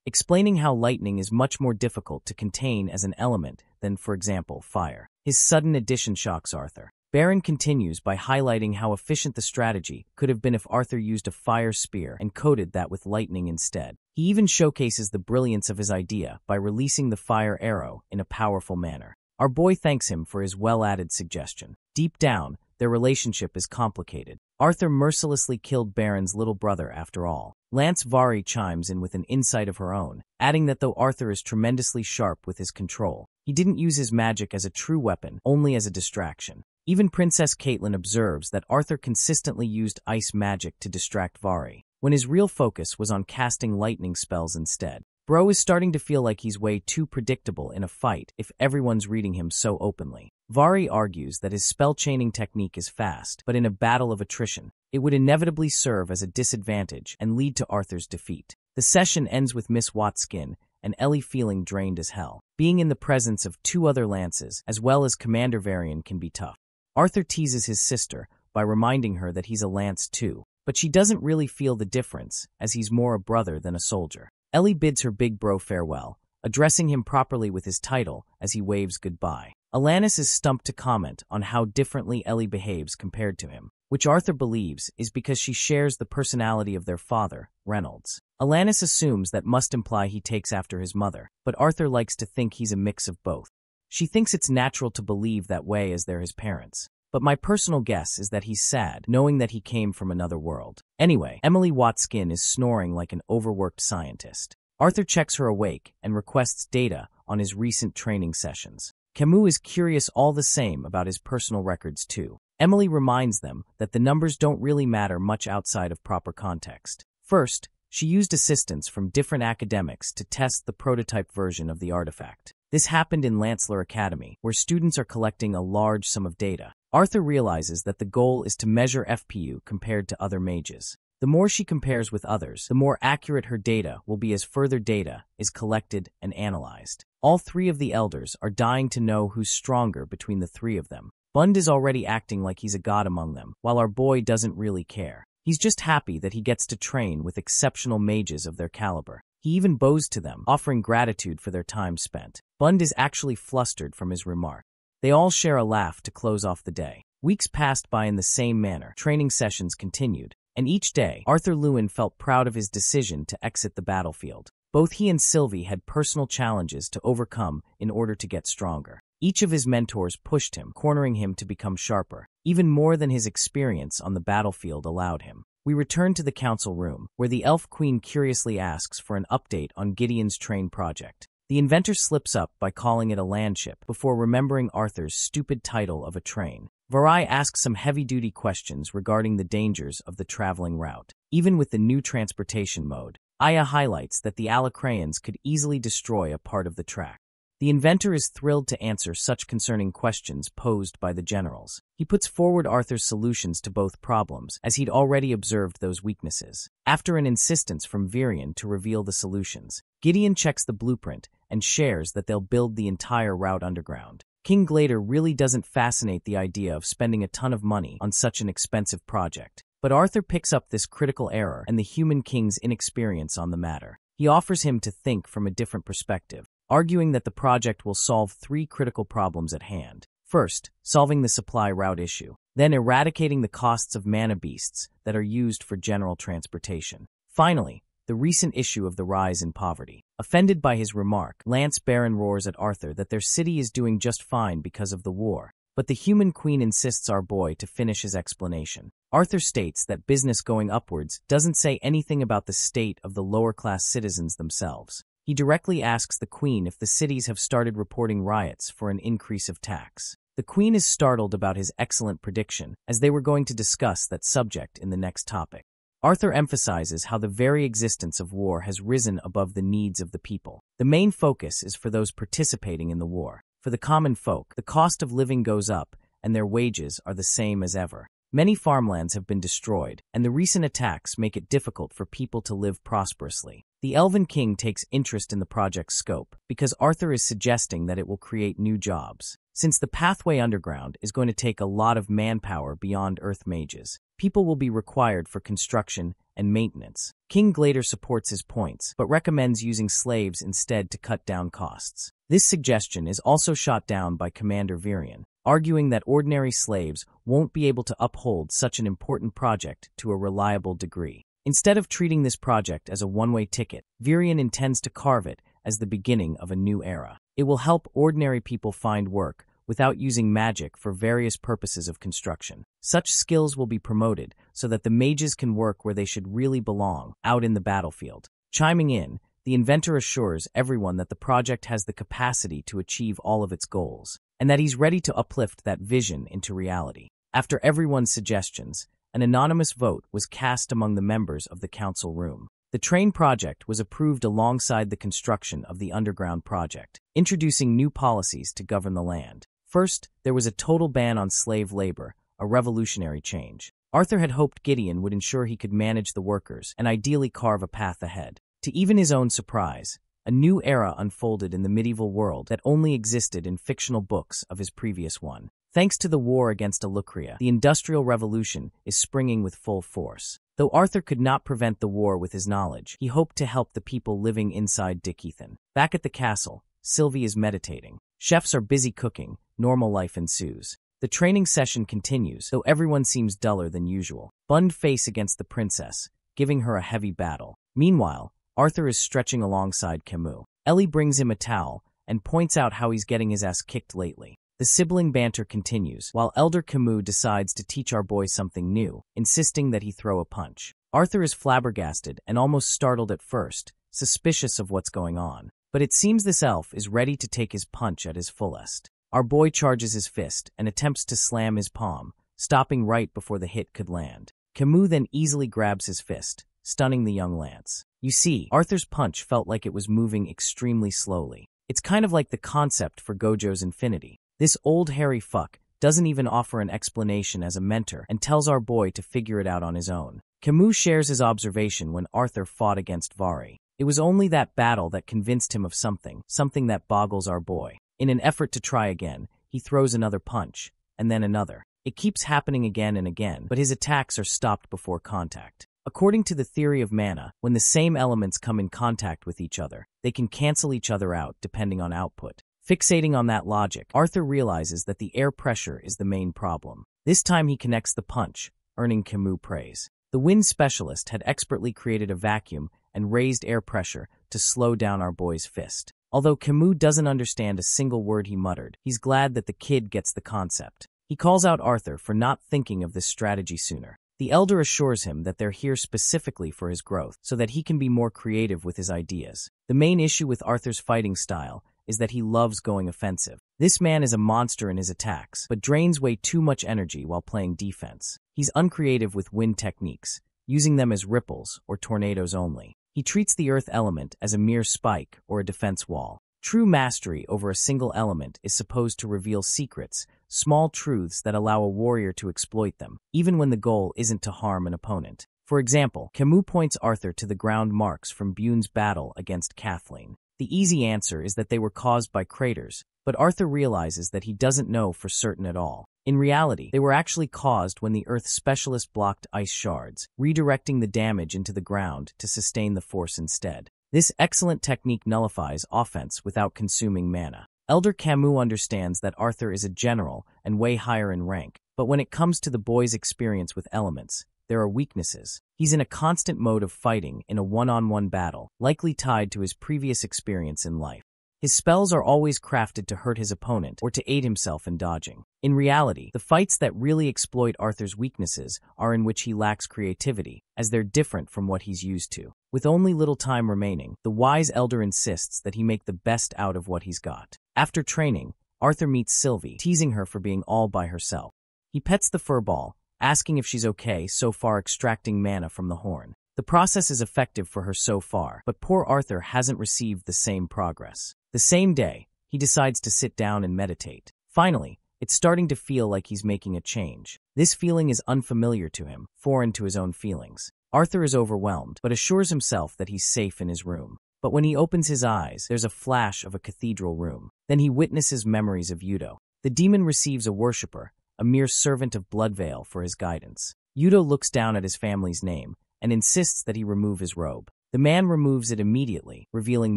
explaining how lightning is much more difficult to contain as an element than, for example, fire. His sudden addition shocks Arthur. Baron continues by highlighting how efficient the strategy could have been if Arthur used a fire spear and coated that with lightning instead. He even showcases the brilliance of his idea by releasing the fire arrow in a powerful manner. Our boy thanks him for his well-added suggestion. Deep down, their relationship is complicated. Arthur mercilessly killed Baron's little brother after all. Lance Vari chimes in with an insight of her own, adding that though Arthur is tremendously sharp with his control, he didn't use his magic as a true weapon, only as a distraction. Even Princess Caitlin observes that Arthur consistently used ice magic to distract Vari, when his real focus was on casting lightning spells instead. Bro is starting to feel like he's way too predictable in a fight if everyone's reading him so openly. Vari argues that his spell-chaining technique is fast, but in a battle of attrition, it would inevitably serve as a disadvantage and lead to Arthur's defeat. The session ends with Miss Watskin and Ellie feeling drained as hell. Being in the presence of two other lances, as well as Commander Varian, can be tough. Arthur teases his sister by reminding her that he's a lance too, but she doesn't really feel the difference, as he's more a brother than a soldier. Ellie bids her big bro farewell, addressing him properly with his title as he waves goodbye. Alanis is stumped to comment on how differently Ellie behaves compared to him, which Arthur believes is because she shares the personality of their father, Reynolds. Alanis assumes that must imply he takes after his mother, but Arthur likes to think he's a mix of both. She thinks it's natural to believe that way as they're his parents. But my personal guess is that he's sad, knowing that he came from another world. Anyway, Emily Watson is snoring like an overworked scientist. Arthur checks her awake and requests data on his recent training sessions. Camus is curious all the same about his personal records too. Emily reminds them that the numbers don't really matter much outside of proper context. First, she used assistance from different academics to test the prototype version of the artifact. This happened in Lancellor Academy, where students are collecting a large sum of data. Arthur realizes that the goal is to measure FPU compared to other mages. The more she compares with others, the more accurate her data will be as further data is collected and analyzed. All three of the elders are dying to know who's stronger between the three of them. Bund is already acting like he's a god among them, while our boy doesn't really care. He's just happy that he gets to train with exceptional mages of their caliber. He even bows to them, offering gratitude for their time spent. Bund is actually flustered from his remark. They all share a laugh to close off the day. Weeks passed by in the same manner. Training sessions continued, and each day, Arthur Lewin felt proud of his decision to exit the battlefield. Both he and Sylvie had personal challenges to overcome in order to get stronger. Each of his mentors pushed him, cornering him to become sharper, even more than his experience on the battlefield allowed him. We return to the council room, where the Elf Queen curiously asks for an update on Gideon's train project. The inventor slips up by calling it a landship before remembering Arthur's stupid title of a train. Varai asks some heavy-duty questions regarding the dangers of the traveling route. Even with the new transportation mode, Aya highlights that the Alacreans could easily destroy a part of the track. The inventor is thrilled to answer such concerning questions posed by the generals. He puts forward Arthur's solutions to both problems, as he'd already observed those weaknesses. After an insistence from Virion to reveal the solutions, Gideon checks the blueprint and shares that they'll build the entire route underground. King Glader really doesn't fascinate the idea of spending a ton of money on such an expensive project. But Arthur picks up this critical error and the human king's inexperience on the matter. He offers him to think from a different perspective, arguing that the project will solve three critical problems at hand. First, solving the supply route issue. Then eradicating the costs of mana beasts that are used for general transportation. Finally, the recent issue of the rise in poverty. Offended by his remark, Lance Baron roars at Arthur that their city is doing just fine because of the war. But the human queen insists our boy to finish his explanation. Arthur states that business going upwards doesn't say anything about the state of the lower-class citizens themselves. He directly asks the queen if the cities have started reporting riots for an increase of tax. The queen is startled about his excellent prediction, as they were going to discuss that subject in the next topic. Arthur emphasizes how the very existence of war has risen above the needs of the people. The main focus is for those participating in the war. For the common folk, the cost of living goes up, and their wages are the same as ever. Many farmlands have been destroyed, and the recent attacks make it difficult for people to live prosperously. The Elven King takes interest in the project's scope, because Arthur is suggesting that it will create new jobs. Since the pathway underground is going to take a lot of manpower beyond Earth mages, people will be required for construction and maintenance. King Glader supports his points, but recommends using slaves instead to cut down costs. This suggestion is also shot down by Commander Virion, arguing that ordinary slaves won't be able to uphold such an important project to a reliable degree. Instead of treating this project as a one-way ticket, Virion intends to carve it as the beginning of a new era. It will help ordinary people find work without using magic for various purposes of construction. Such skills will be promoted so that the mages can work where they should really belong, out in the battlefield. Chiming in, the inventor assures everyone that the project has the capacity to achieve all of its goals, and that he's ready to uplift that vision into reality. After everyone's suggestions, an anonymous vote was cast among the members of the council room. The train project was approved alongside the construction of the underground project, introducing new policies to govern the land. First, there was a total ban on slave labor, a revolutionary change. Arthur had hoped Gideon would ensure he could manage the workers and ideally carve a path ahead. To even his own surprise, a new era unfolded in the medieval world that only existed in fictional books of his previous one. Thanks to the war against Alucria, the Industrial Revolution is springing with full force. Though Arthur could not prevent the war with his knowledge, he hoped to help the people living inside Dickethan. Back at the castle, Sylvie is meditating. Chefs are busy cooking, normal life ensues. The training session continues, though everyone seems duller than usual. Bund face against the princess, giving her a heavy battle. Meanwhile, Arthur is stretching alongside Camus. Ellie brings him a towel and points out how he's getting his ass kicked lately. The sibling banter continues, while elder Camus decides to teach our boy something new, insisting that he throw a punch. Arthur is flabbergasted and almost startled at first, suspicious of what's going on. But it seems this elf is ready to take his punch at his fullest. Our boy charges his fist and attempts to slam his palm, stopping right before the hit could land. Camus then easily grabs his fist, stunning the young lance. You see, Arthur's punch felt like it was moving extremely slowly. It's kind of like the concept for Gojo's infinity. This old hairy fuck doesn't even offer an explanation as a mentor and tells our boy to figure it out on his own. Camus shares his observation when Arthur fought against Vari. It was only that battle that convinced him of something that boggles our boy. In an effort to try again, he throws another punch, and then another. It keeps happening again and again, but his attacks are stopped before contact. According to the theory of mana, when the same elements come in contact with each other, they can cancel each other out depending on output. Fixating on that logic, Arthur realizes that the air pressure is the main problem. This time he connects the punch, earning Camus praise. The wind specialist had expertly created a vacuum and raised air pressure to slow down our boy's fist. Although Camus doesn't understand a single word he muttered, he's glad that the kid gets the concept. He calls out Arthur for not thinking of this strategy sooner. The elder assures him that they're here specifically for his growth, so that he can be more creative with his ideas. The main issue with Arthur's fighting style is that he loves going offensive. This man is a monster in his attacks, but drains way too much energy while playing defense. He's uncreative with wind techniques, using them as ripples or tornadoes only. He treats the earth element as a mere spike or a defense wall. True mastery over a single element is supposed to reveal secrets, small truths that allow a warrior to exploit them, even when the goal isn't to harm an opponent. For example, Camus points Arthur to the ground marks from Bune's battle against Kathleen. The easy answer is that they were caused by craters, but Arthur realizes that he doesn't know for certain at all. In reality, they were actually caused when the Earth specialist blocked ice shards, redirecting the damage into the ground to sustain the force instead. This excellent technique nullifies offense without consuming mana. Elder Camus understands that Arthur is a general and way higher in rank, but when it comes to the boy's experience with elements, there are weaknesses. He's in a constant mode of fighting in a one-on-one battle, likely tied to his previous experience in life. His spells are always crafted to hurt his opponent or to aid himself in dodging. In reality, the fights that really exploit Arthur's weaknesses are in which he lacks creativity, as they're different from what he's used to. With only little time remaining, the wise elder insists that he make the best out of what he's got. After training, Arthur meets Sylvie, teasing her for being all by herself. He pets the furball, asking if she's okay so far extracting mana from the horn. The process is effective for her so far, but poor Arthur hasn't received the same progress. The same day, he decides to sit down and meditate. Finally, it's starting to feel like he's making a change. This feeling is unfamiliar to him, foreign to his own feelings. Arthur is overwhelmed, but assures himself that he's safe in his room. But when he opens his eyes, there's a flash of a cathedral room. Then he witnesses memories of Yudo. The demon receives a worshipper, a mere servant of Bloodveil, for his guidance. Yudo looks down at his family's name and insists that he remove his robe. The man removes it immediately, revealing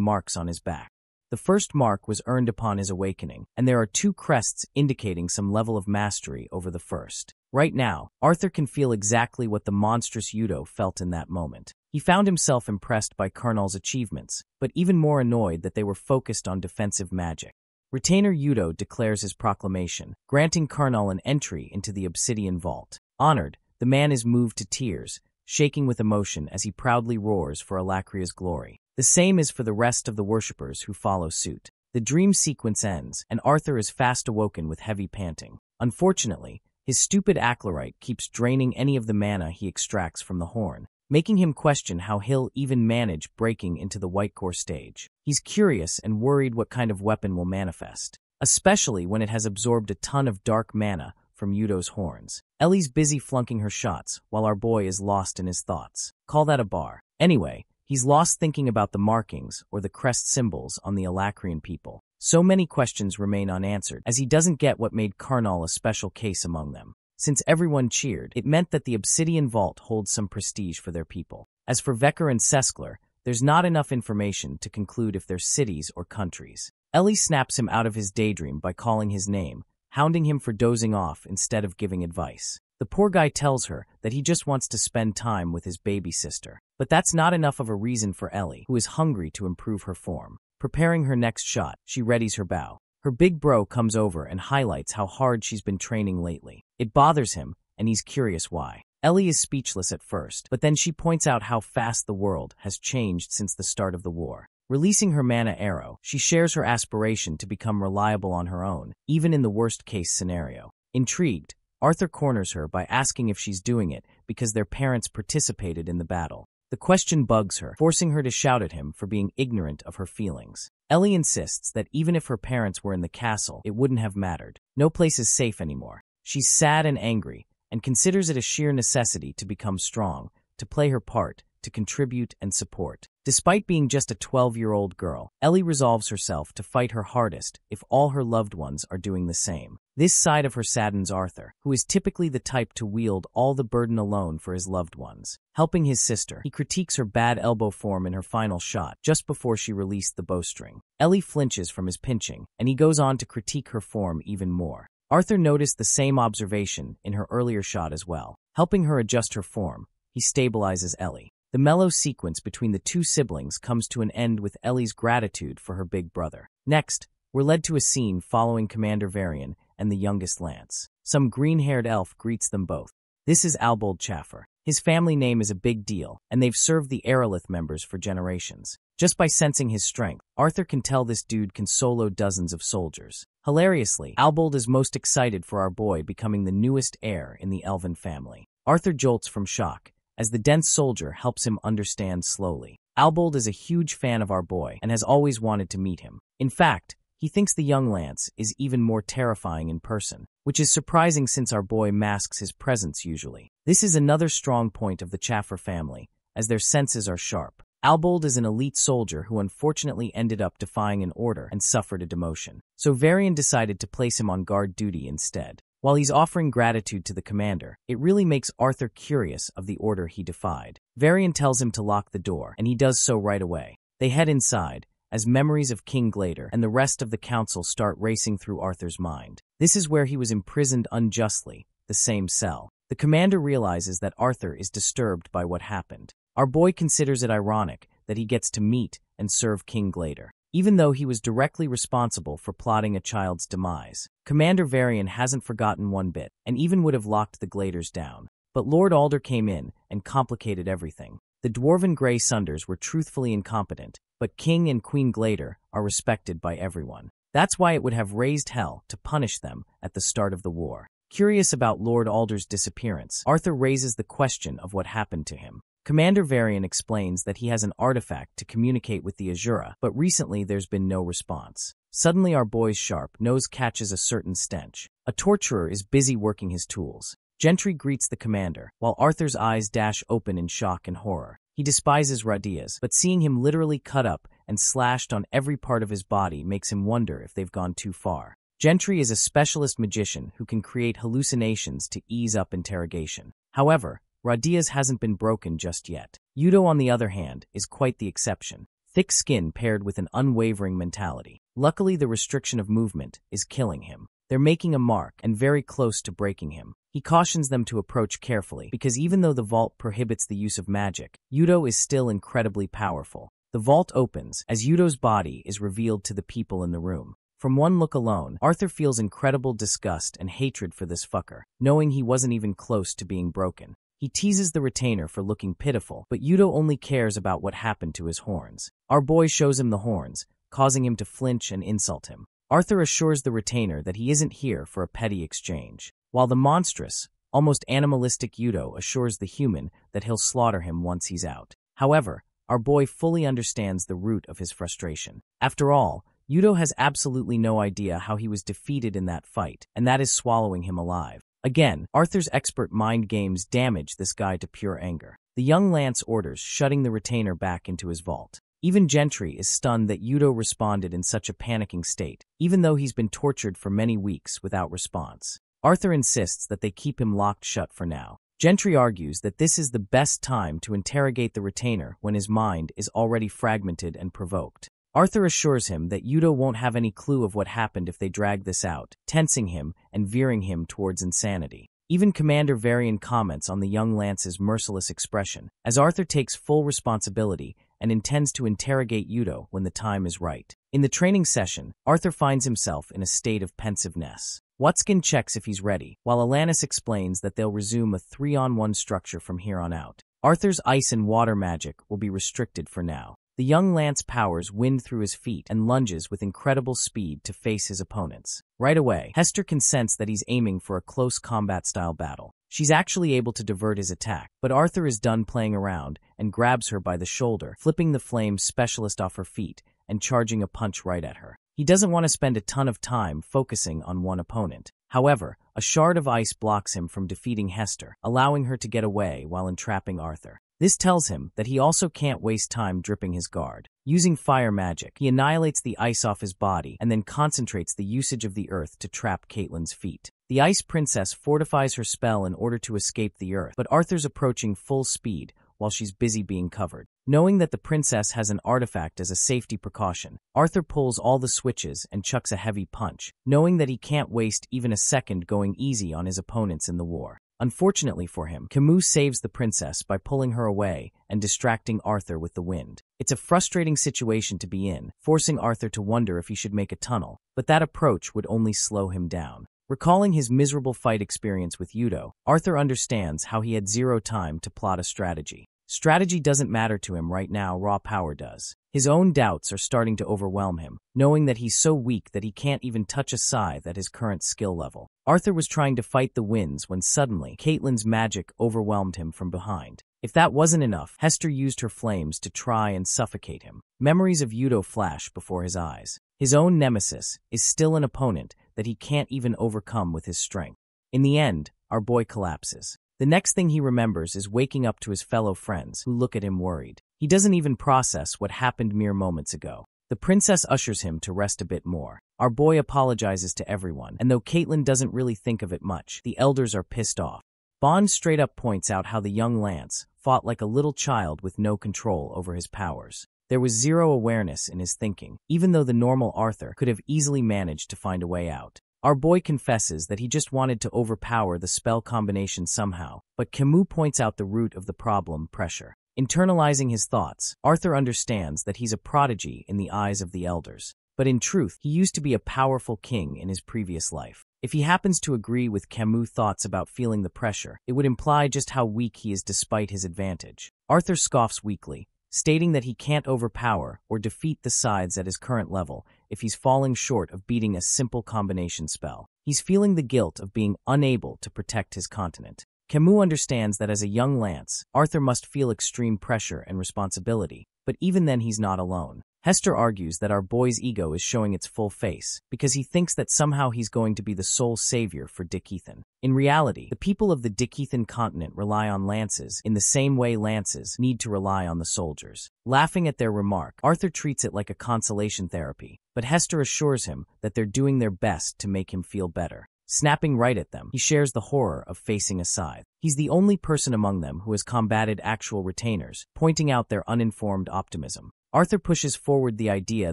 marks on his back. The first mark was earned upon his awakening, and there are 2 crests indicating some level of mastery over the first. Right now, Arthur can feel exactly what the monstrous Yudo felt in that moment. He found himself impressed by Karnal's achievements, but even more annoyed that they were focused on defensive magic. Retainer Yudo declares his proclamation, granting Karnal an entry into the Obsidian Vault. Honored, the man is moved to tears, shaking with emotion as he proudly roars for Alacria's glory. The same is for the rest of the worshippers who follow suit. The dream sequence ends, and Arthur is fast awoken with heavy panting. Unfortunately, his stupid acolyte keeps draining any of the mana he extracts from the horn, making him question how he'll even manage breaking into the White Core stage. He's curious and worried what kind of weapon will manifest, especially when it has absorbed a ton of dark mana from Yudo's horns. Ellie's busy flunking her shots, while our boy is lost in his thoughts. Call that a bar. Anyway, he's lost thinking about the markings or the crest symbols on the Alacrian people. So many questions remain unanswered, as he doesn't get what made Karnal a special case among them. Since everyone cheered, it meant that the Obsidian Vault holds some prestige for their people. As for Vecker and Seskler, there's not enough information to conclude if they're cities or countries. Ellie snaps him out of his daydream by calling his name, hounding him for dozing off instead of giving advice. The poor guy tells her that he just wants to spend time with his baby sister. But that's not enough of a reason for Ellie, who is hungry to improve her form. Preparing her next shot, she readies her bow. Her big bro comes over and highlights how hard she's been training lately. It bothers him, and he's curious why. Ellie is speechless at first, but then she points out how fast the world has changed since the start of the war. Releasing her mana arrow, she shares her aspiration to become reliable on her own, even in the worst-case scenario. Intrigued, Arthur corners her by asking if she's doing it because their parents participated in the battle. The question bugs her, forcing her to shout at him for being ignorant of her feelings. Ellie insists that even if her parents were in the castle, it wouldn't have mattered. No place is safe anymore. She's sad and angry, and considers it a sheer necessity to become strong, to play her part, to contribute and support. Despite being just a 12-year-old girl, Ellie resolves herself to fight her hardest if all her loved ones are doing the same. This side of her saddens Arthur, who is typically the type to wield all the burden alone for his loved ones. Helping his sister, he critiques her bad elbow form in her final shot just before she released the bowstring. Ellie flinches from his pinching, and he goes on to critique her form even more. Arthur noticed the same observation in her earlier shot as well. Helping her adjust her form, he stabilizes Ellie. The mellow sequence between the two siblings comes to an end with Ellie's gratitude for her big brother. Next, we're led to a scene following Commander Varian and the youngest Lance. Some green-haired elf greets them both. This is Albold Chaffer. His family name is a big deal, and they've served the Aerolith members for generations. Just by sensing his strength, Arthur can tell this dude can solo dozens of soldiers. Hilariously, Albold is most excited for our boy becoming the newest heir in the elven family. Arthur jolts from shock, as the dense soldier helps him understand slowly. Albold is a huge fan of our boy and has always wanted to meet him. In fact, he thinks the young Lance is even more terrifying in person, which is surprising since our boy masks his presence usually. This is another strong point of the Chaffer family, as their senses are sharp. Albold is an elite soldier who unfortunately ended up defying an order and suffered a demotion. So Varian decided to place him on guard duty instead. While he's offering gratitude to the commander, it really makes Arthur curious of the order he defied. Varian tells him to lock the door, and he does so right away. They head inside, as memories of King Glader and the rest of the council start racing through Arthur's mind. This is where he was imprisoned unjustly, the same cell. The commander realizes that Arthur is disturbed by what happened. Our boy considers it ironic that he gets to meet and serve King Glader, even though he was directly responsible for plotting a child's demise. Commander Varian hasn't forgotten one bit, and even would have locked the Gladers down. But Lord Alder came in and complicated everything. The dwarven Grey Sunders were truthfully incompetent, but King and Queen Glader are respected by everyone. That's why it would have raised hell to punish them at the start of the war. Curious about Lord Alder's disappearance, Arthur raises the question of what happened to him. Commander Varian explains that he has an artifact to communicate with the Azura, but recently there's been no response. Suddenly our boy's sharp nose catches a certain stench. A torturer is busy working his tools. Gentry greets the commander, while Arthur's eyes dash open in shock and horror. He despises Radias, but seeing him literally cut up and slashed on every part of his body makes him wonder if they've gone too far. Gentry is a specialist magician who can create hallucinations to ease up interrogation. However, Radias hasn't been broken just yet. Yudo, on the other hand, is quite the exception. Thick skin paired with an unwavering mentality. Luckily, the restriction of movement is killing him. They're making a mark and very close to breaking him. He cautions them to approach carefully, because even though the vault prohibits the use of magic, Yudo is still incredibly powerful. The vault opens, as Yudo's body is revealed to the people in the room. From one look alone, Arthur feels incredible disgust and hatred for this fucker, knowing he wasn't even close to being broken. He teases the retainer for looking pitiful, but Yudo only cares about what happened to his horns. Our boy shows him the horns, causing him to flinch and insult him. Arthur assures the retainer that he isn't here for a petty exchange, while the monstrous, almost animalistic Yudo assures the human that he'll slaughter him once he's out. However, our boy fully understands the root of his frustration. After all, Yudo has absolutely no idea how he was defeated in that fight, and that is swallowing him alive. Again, Arthur's expert mind games damage this guy to pure anger. The young Lance orders, shutting the retainer back into his vault. Even Gentry is stunned that Yudo responded in such a panicking state, even though he's been tortured for many weeks without response. Arthur insists that they keep him locked shut for now. Gentry argues that this is the best time to interrogate the retainer when his mind is already fragmented and provoked. Arthur assures him that Yudo won't have any clue of what happened if they drag this out, tensing him and veering him towards insanity. Even Commander Varian comments on the young Lance's merciless expression, as Arthur takes full responsibility and intends to interrogate Yudo when the time is right. In the training session, Arthur finds himself in a state of pensiveness. Watskin checks if he's ready, while Alanis explains that they'll resume a 3-on-1 structure from here on out. Arthur's ice and water magic will be restricted for now. The young Lance powers wind through his feet and lunges with incredible speed to face his opponents. Right away, Hester can sense that he's aiming for a close combat-style battle. She's actually able to divert his attack, but Arthur is done playing around and grabs her by the shoulder, flipping the flame specialist off her feet and charging a punch right at her. He doesn't want to spend a ton of time focusing on one opponent. However, a shard of ice blocks him from defeating Hester, allowing her to get away while entrapping Arthur. This tells him that he also can't waste time dripping his guard. Using fire magic, he annihilates the ice off his body and then concentrates the usage of the earth to trap Caitlyn's feet. The Ice Princess fortifies her spell in order to escape the earth, but Arthur's approaching full speed while she's busy being covered. Knowing that the princess has an artifact as a safety precaution, Arthur pulls all the switches and chucks a heavy punch, knowing that he can't waste even a second going easy on his opponents in the war. Unfortunately for him, Camus saves the princess by pulling her away and distracting Arthur with the wind. It's a frustrating situation to be in, forcing Arthur to wonder if he should make a tunnel, but that approach would only slow him down. Recalling his miserable fight experience with Yudo, Arthur understands how he had zero time to plot a strategy. Strategy doesn't matter to him right now, raw power does. His own doubts are starting to overwhelm him, knowing that he's so weak that he can't even touch a scythe at his current skill level. Arthur was trying to fight the winds when suddenly Caitlyn's magic overwhelmed him from behind. If that wasn't enough, Hester used her flames to try and suffocate him. Memories of Yudo flash before his eyes. His own nemesis is still an opponent that he can't even overcome with his strength. In the end, our boy collapses. The next thing he remembers is waking up to his fellow friends, who look at him worried. He doesn't even process what happened mere moments ago. The princess ushers him to rest a bit more. Our boy apologizes to everyone, and though Caitlyn doesn't really think of it much, the elders are pissed off. Bond straight up points out how the young Lance fought like a little child with no control over his powers. There was zero awareness in his thinking, even though the normal Arthur could have easily managed to find a way out. Our boy confesses that he just wanted to overpower the spell combination somehow, but Camus points out the root of the problem: pressure. Internalizing his thoughts, Arthur understands that he's a prodigy in the eyes of the elders. But in truth, he used to be a powerful king in his previous life. If he happens to agree with Camus' thoughts about feeling the pressure, it would imply just how weak he is despite his advantage. Arthur scoffs weakly, stating that he can't overpower or defeat the scythes at his current level if he's falling short of beating a simple combination spell. He's feeling the guilt of being unable to protect his continent. Camus understands that as a young Lance, Arthur must feel extreme pressure and responsibility, but even then he's not alone. Hester argues that our boy's ego is showing its full face, because he thinks that somehow he's going to be the sole savior for Dick Ethan. In reality, the people of the Dick Ethan continent rely on lances in the same way lances need to rely on the soldiers. Laughing at their remark, Arthur treats it like a consolation therapy, but Hester assures him that they're doing their best to make him feel better. Snapping right at them, he shares the horror of facing a scythe. He's the only person among them who has combated actual retainers, pointing out their uninformed optimism. Arthur pushes forward the idea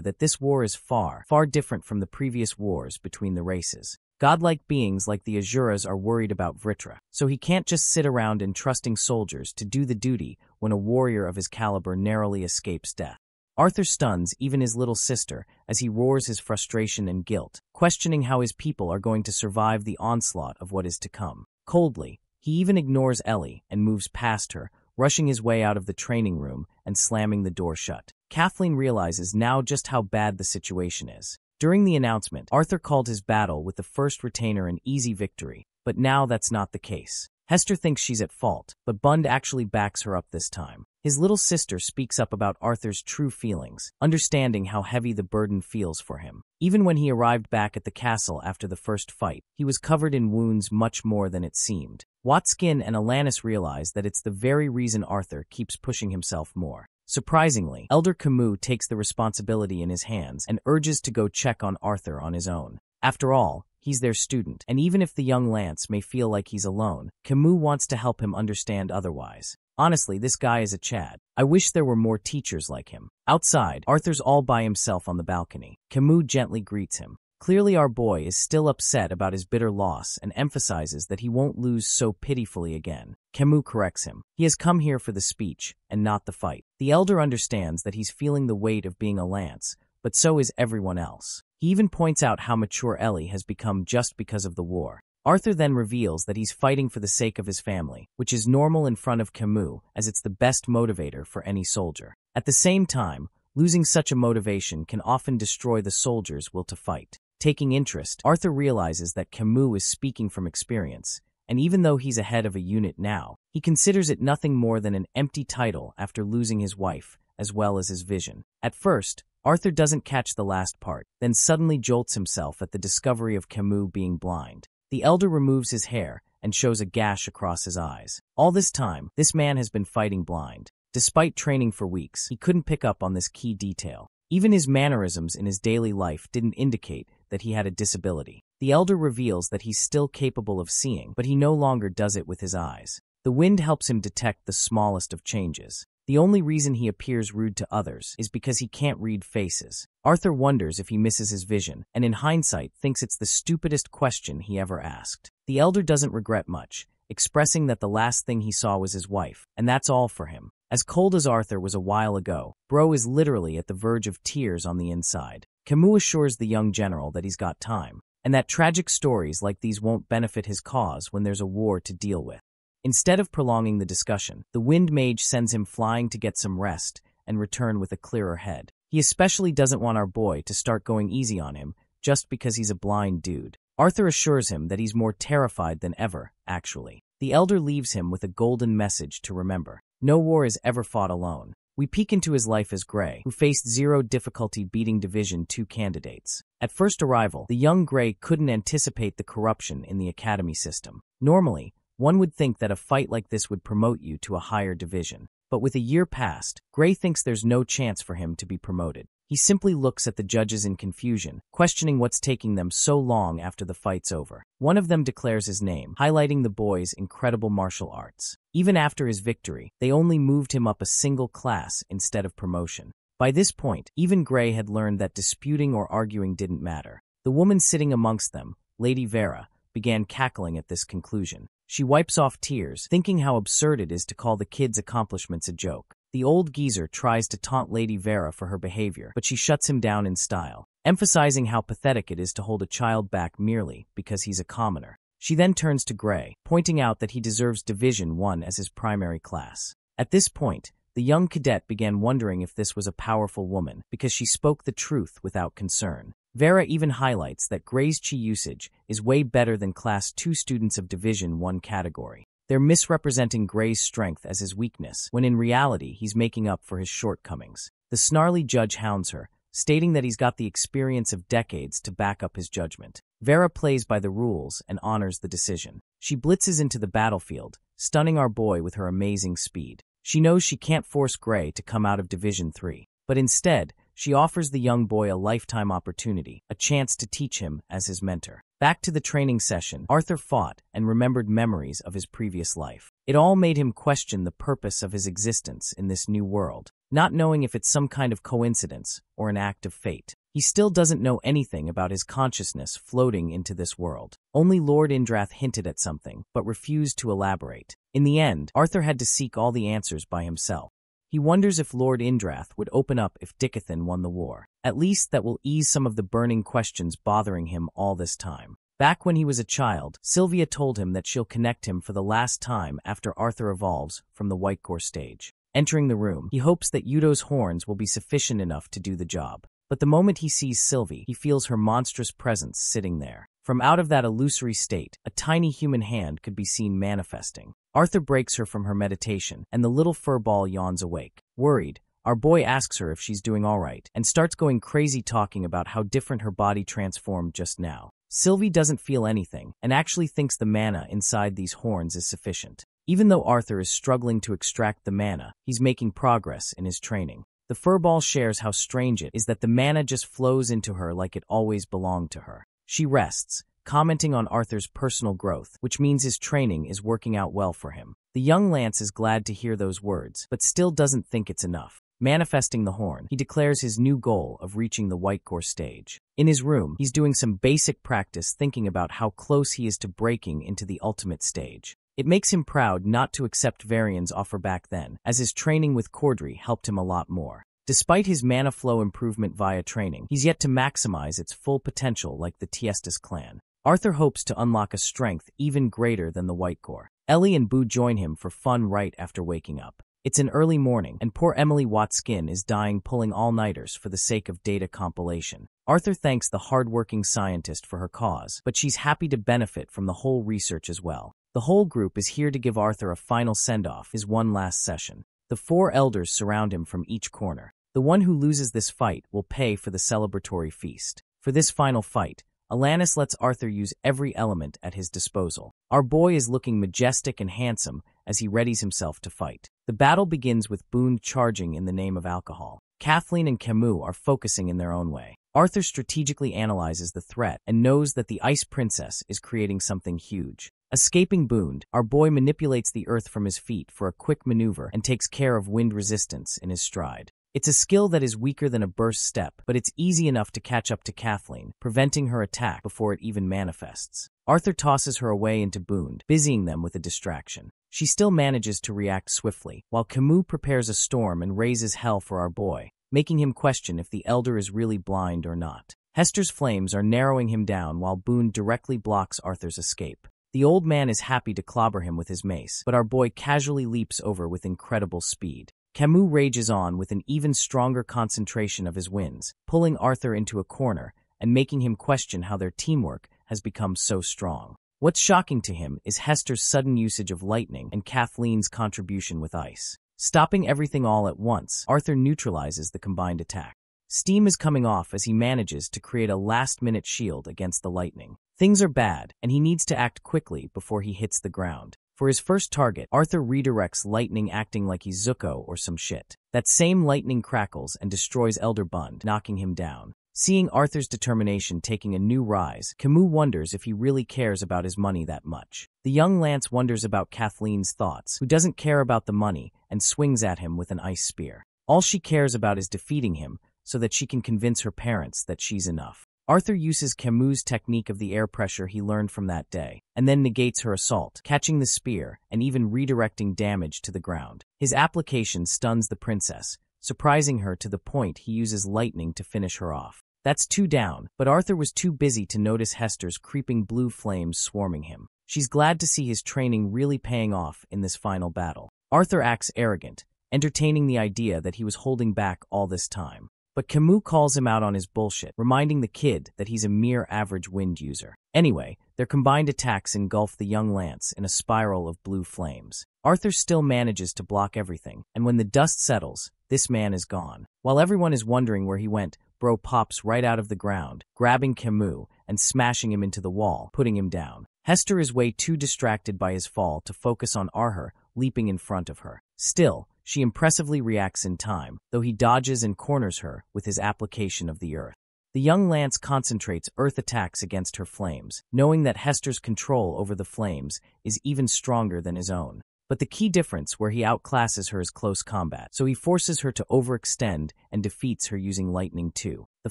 that this war is far, far different from the previous wars between the races. Godlike beings like the Azuras are worried about Vritra, so he can't just sit around entrusting soldiers to do the duty when a warrior of his caliber narrowly escapes death. Arthur stuns even his little sister as he roars his frustration and guilt, questioning how his people are going to survive the onslaught of what is to come. Coldly, he even ignores Ellie and moves past her, rushing his way out of the training room and slamming the door shut. Kathleen realizes now just how bad the situation is. During the announcement, Arthur called his battle with the first retainer an easy victory, but now that's not the case. Hester thinks she's at fault, but Bund actually backs her up this time. His little sister speaks up about Arthur's true feelings, understanding how heavy the burden feels for him. Even when he arrived back at the castle after the first fight, he was covered in wounds much more than it seemed. Watskin and Alanis realize that it's the very reason Arthur keeps pushing himself more. Surprisingly, Elder Camus takes the responsibility in his hands and urges to go check on Arthur on his own. After all, he's their student, and even if the young Lance may feel like he's alone, Camus wants to help him understand otherwise. Honestly, this guy is a Chad. I wish there were more teachers like him. Outside, Arthur's all by himself on the balcony. Camus gently greets him. Clearly our boy is still upset about his bitter loss and emphasizes that he won't lose so pitifully again. Camus corrects him. He has come here for the speech and not the fight. The elder understands that he's feeling the weight of being a lance, but so is everyone else. He even points out how mature Ellie has become just because of the war. Arthur then reveals that he's fighting for the sake of his family, which is normal in front of Camus, as it's the best motivator for any soldier. At the same time, losing such a motivation can often destroy the soldier's will to fight. Taking interest, Arthur realizes that Camus is speaking from experience, and even though he's ahead of a unit now, he considers it nothing more than an empty title after losing his wife, as well as his vision. At first, Arthur doesn't catch the last part, then suddenly jolts himself at the discovery of Camus being blind. The elder removes his hair and shows a gash across his eyes. All this time, this man has been fighting blind. Despite training for weeks, he couldn't pick up on this key detail. Even his mannerisms in his daily life didn't indicate that he had a disability. The elder reveals that he's still capable of seeing, but he no longer does it with his eyes. The wind helps him detect the smallest of changes. The only reason he appears rude to others is because he can't read faces. Arthur wonders if he misses his vision, and in hindsight thinks it's the stupidest question he ever asked. The elder doesn't regret much, expressing that the last thing he saw was his wife, and that's all for him. As cold as Arthur was a while ago, Bro is literally at the verge of tears on the inside. Camus assures the young general that he's got time, and that tragic stories like these won't benefit his cause when there's a war to deal with. Instead of prolonging the discussion, the Wind Mage sends him flying to get some rest and return with a clearer head. He especially doesn't want our boy to start going easy on him just because he's a blind dude. Arthur assures him that he's more terrified than ever, actually. The elder leaves him with a golden message to remember. No war is ever fought alone. We peek into his life as Gray, who faced zero difficulty beating Division II candidates. At first arrival, the young Gray couldn't anticipate the corruption in the academy system. Normally, one would think that a fight like this would promote you to a higher division. But with a year past, Gray thinks there's no chance for him to be promoted. He simply looks at the judges in confusion, questioning what's taking them so long after the fight's over. One of them declares his name, highlighting the boy's incredible martial arts. Even after his victory, they only moved him up a single class instead of promotion. By this point, even Gray had learned that disputing or arguing didn't matter. The woman sitting amongst them, Lady Vera, began cackling at this conclusion. She wipes off tears, thinking how absurd it is to call the kid's accomplishments a joke. The old geezer tries to taunt Lady Vera for her behavior, but she shuts him down in style, emphasizing how pathetic it is to hold a child back merely because he's a commoner. She then turns to Gray, pointing out that he deserves Division I as his primary class. At this point, the young cadet began wondering if this was a powerful woman, because she spoke the truth without concern. Vera even highlights that Gray's chi usage is way better than Class II students of Division I category. They're misrepresenting Gray's strength as his weakness, when in reality he's making up for his shortcomings. The snarly judge hounds her, stating that he's got the experience of decades to back up his judgment. Vera plays by the rules and honors the decision. She blitzes into the battlefield, stunning our boy with her amazing speed. She knows she can't force Gray to come out of Division III, but instead, she offers the young boy a lifetime opportunity, a chance to teach him as his mentor. Back to the training session, Arthur fought and remembered memories of his previous life. It all made him question the purpose of his existence in this new world, not knowing if it's some kind of coincidence or an act of fate. He still doesn't know anything about his consciousness floating into this world. Only Lord Indrath hinted at something, but refused to elaborate. In the end, Arthur had to seek all the answers by himself. He wonders if Lord Indrath would open up if Dickathan won the war. At least that will ease some of the burning questions bothering him all this time. Back when he was a child, Sylvia told him that she'll connect him for the last time after Arthur evolves from the Whitegore stage. Entering the room, he hopes that Yudo's horns will be sufficient enough to do the job. But the moment he sees Sylvie, he feels her monstrous presence sitting there. From out of that illusory state, a tiny human hand could be seen manifesting. Arthur breaks her from her meditation, and the little furball yawns awake. Worried, our boy asks her if she's doing all right, and starts going crazy talking about how different her body transformed just now. Sylvie doesn't feel anything, and actually thinks the mana inside these horns is sufficient. Even though Arthur is struggling to extract the mana, he's making progress in his training. The furball shares how strange it is that the mana just flows into her like it always belonged to her. She rests, commenting on Arthur's personal growth, which means his training is working out well for him. The The young Lance is glad to hear those words, but still doesn't think it's enough. Manifesting the horn, he declares his new goal of reaching the White Core stage. In his room, he's doing some basic practice thinking about how close he is to breaking into the ultimate stage. It makes him proud not to accept Varian's offer back then, as his training with Cordry helped him a lot more. Despite his mana flow improvement via training, he's yet to maximize its full potential like the Tiestas clan. Arthur hopes to unlock a strength even greater than the White Core. Ellie and Boo join him for fun right after waking up. It's an early morning, and poor Emily Watskin is dying pulling all-nighters for the sake of data compilation. Arthur thanks the hard-working scientist for her cause, but she's happy to benefit from the whole research as well. The whole group is here to give Arthur a final send-off, his one last session. The 4 elders surround him from each corner. The one who loses this fight will pay for the celebratory feast. For this final fight, Alanis lets Arthur use every element at his disposal. Our boy is looking majestic and handsome as he readies himself to fight. The battle begins with Boone charging in the name of alcohol. Kathleen and Camus are focusing in their own way. Arthur strategically analyzes the threat and knows that the Ice Princess is creating something huge. Escaping Boone, our boy manipulates the earth from his feet for a quick maneuver and takes care of wind resistance in his stride. It's a skill that is weaker than a burst step, but it's easy enough to catch up to Kathleen, preventing her attack before it even manifests. Arthur tosses her away into Boone, busying them with a distraction. She still manages to react swiftly, while Camus prepares a storm and raises hell for our boy, making him question if the elder is really blind or not. Hester's flames are narrowing him down while Boone directly blocks Arthur's escape. The old man is happy to clobber him with his mace, but our boy casually leaps over with incredible speed. Camus rages on with an even stronger concentration of his winds, pulling Arthur into a corner and making him question how their teamwork has become so strong. What's shocking to him is Hester's sudden usage of lightning and Kathleen's contribution with ice. Stopping everything all at once, Arthur neutralizes the combined attack. Steam is coming off as he manages to create a last-minute shield against the lightning. Things are bad, and he needs to act quickly before he hits the ground. For his first target, Arthur redirects lightning acting like he's Zuko or some shit. That same lightning crackles and destroys Elder Bund, knocking him down. Seeing Arthur's determination taking a new rise, Camus wonders if he really cares about his money that much. The young Lance wonders about Kathleen's thoughts, who doesn't care about the money, and swings at him with an ice spear. All she cares about is defeating him, so that she can convince her parents that she's enough. Arthur uses Camus' technique of the air pressure he learned from that day, and then negates her assault, catching the spear and even redirecting damage to the ground. His application stuns the princess, surprising her to the point he uses lightning to finish her off. That's 2 down, but Arthur was too busy to notice Hester's creeping blue flames swarming him. She's glad to see his training really paying off in this final battle. Arthur acts arrogant, entertaining the idea that he was holding back all this time. But Camus calls him out on his bullshit, reminding the kid that he's a mere average wind user. Anyway, their combined attacks engulf the young Lance in a spiral of blue flames. Arthur still manages to block everything, and when the dust settles, this man is gone. While everyone is wondering where he went, Bro pops right out of the ground, grabbing Camus and smashing him into the wall, putting him down. Hester is way too distracted by his fall to focus on Arthur leaping in front of her. Still, she impressively reacts in time, though he dodges and corners her with his application of the earth. The young Lance concentrates earth attacks against her flames, knowing that Hester's control over the flames is even stronger than his own. But the key difference where he outclasses her is close combat, so he forces her to overextend and defeats her using lightning too. The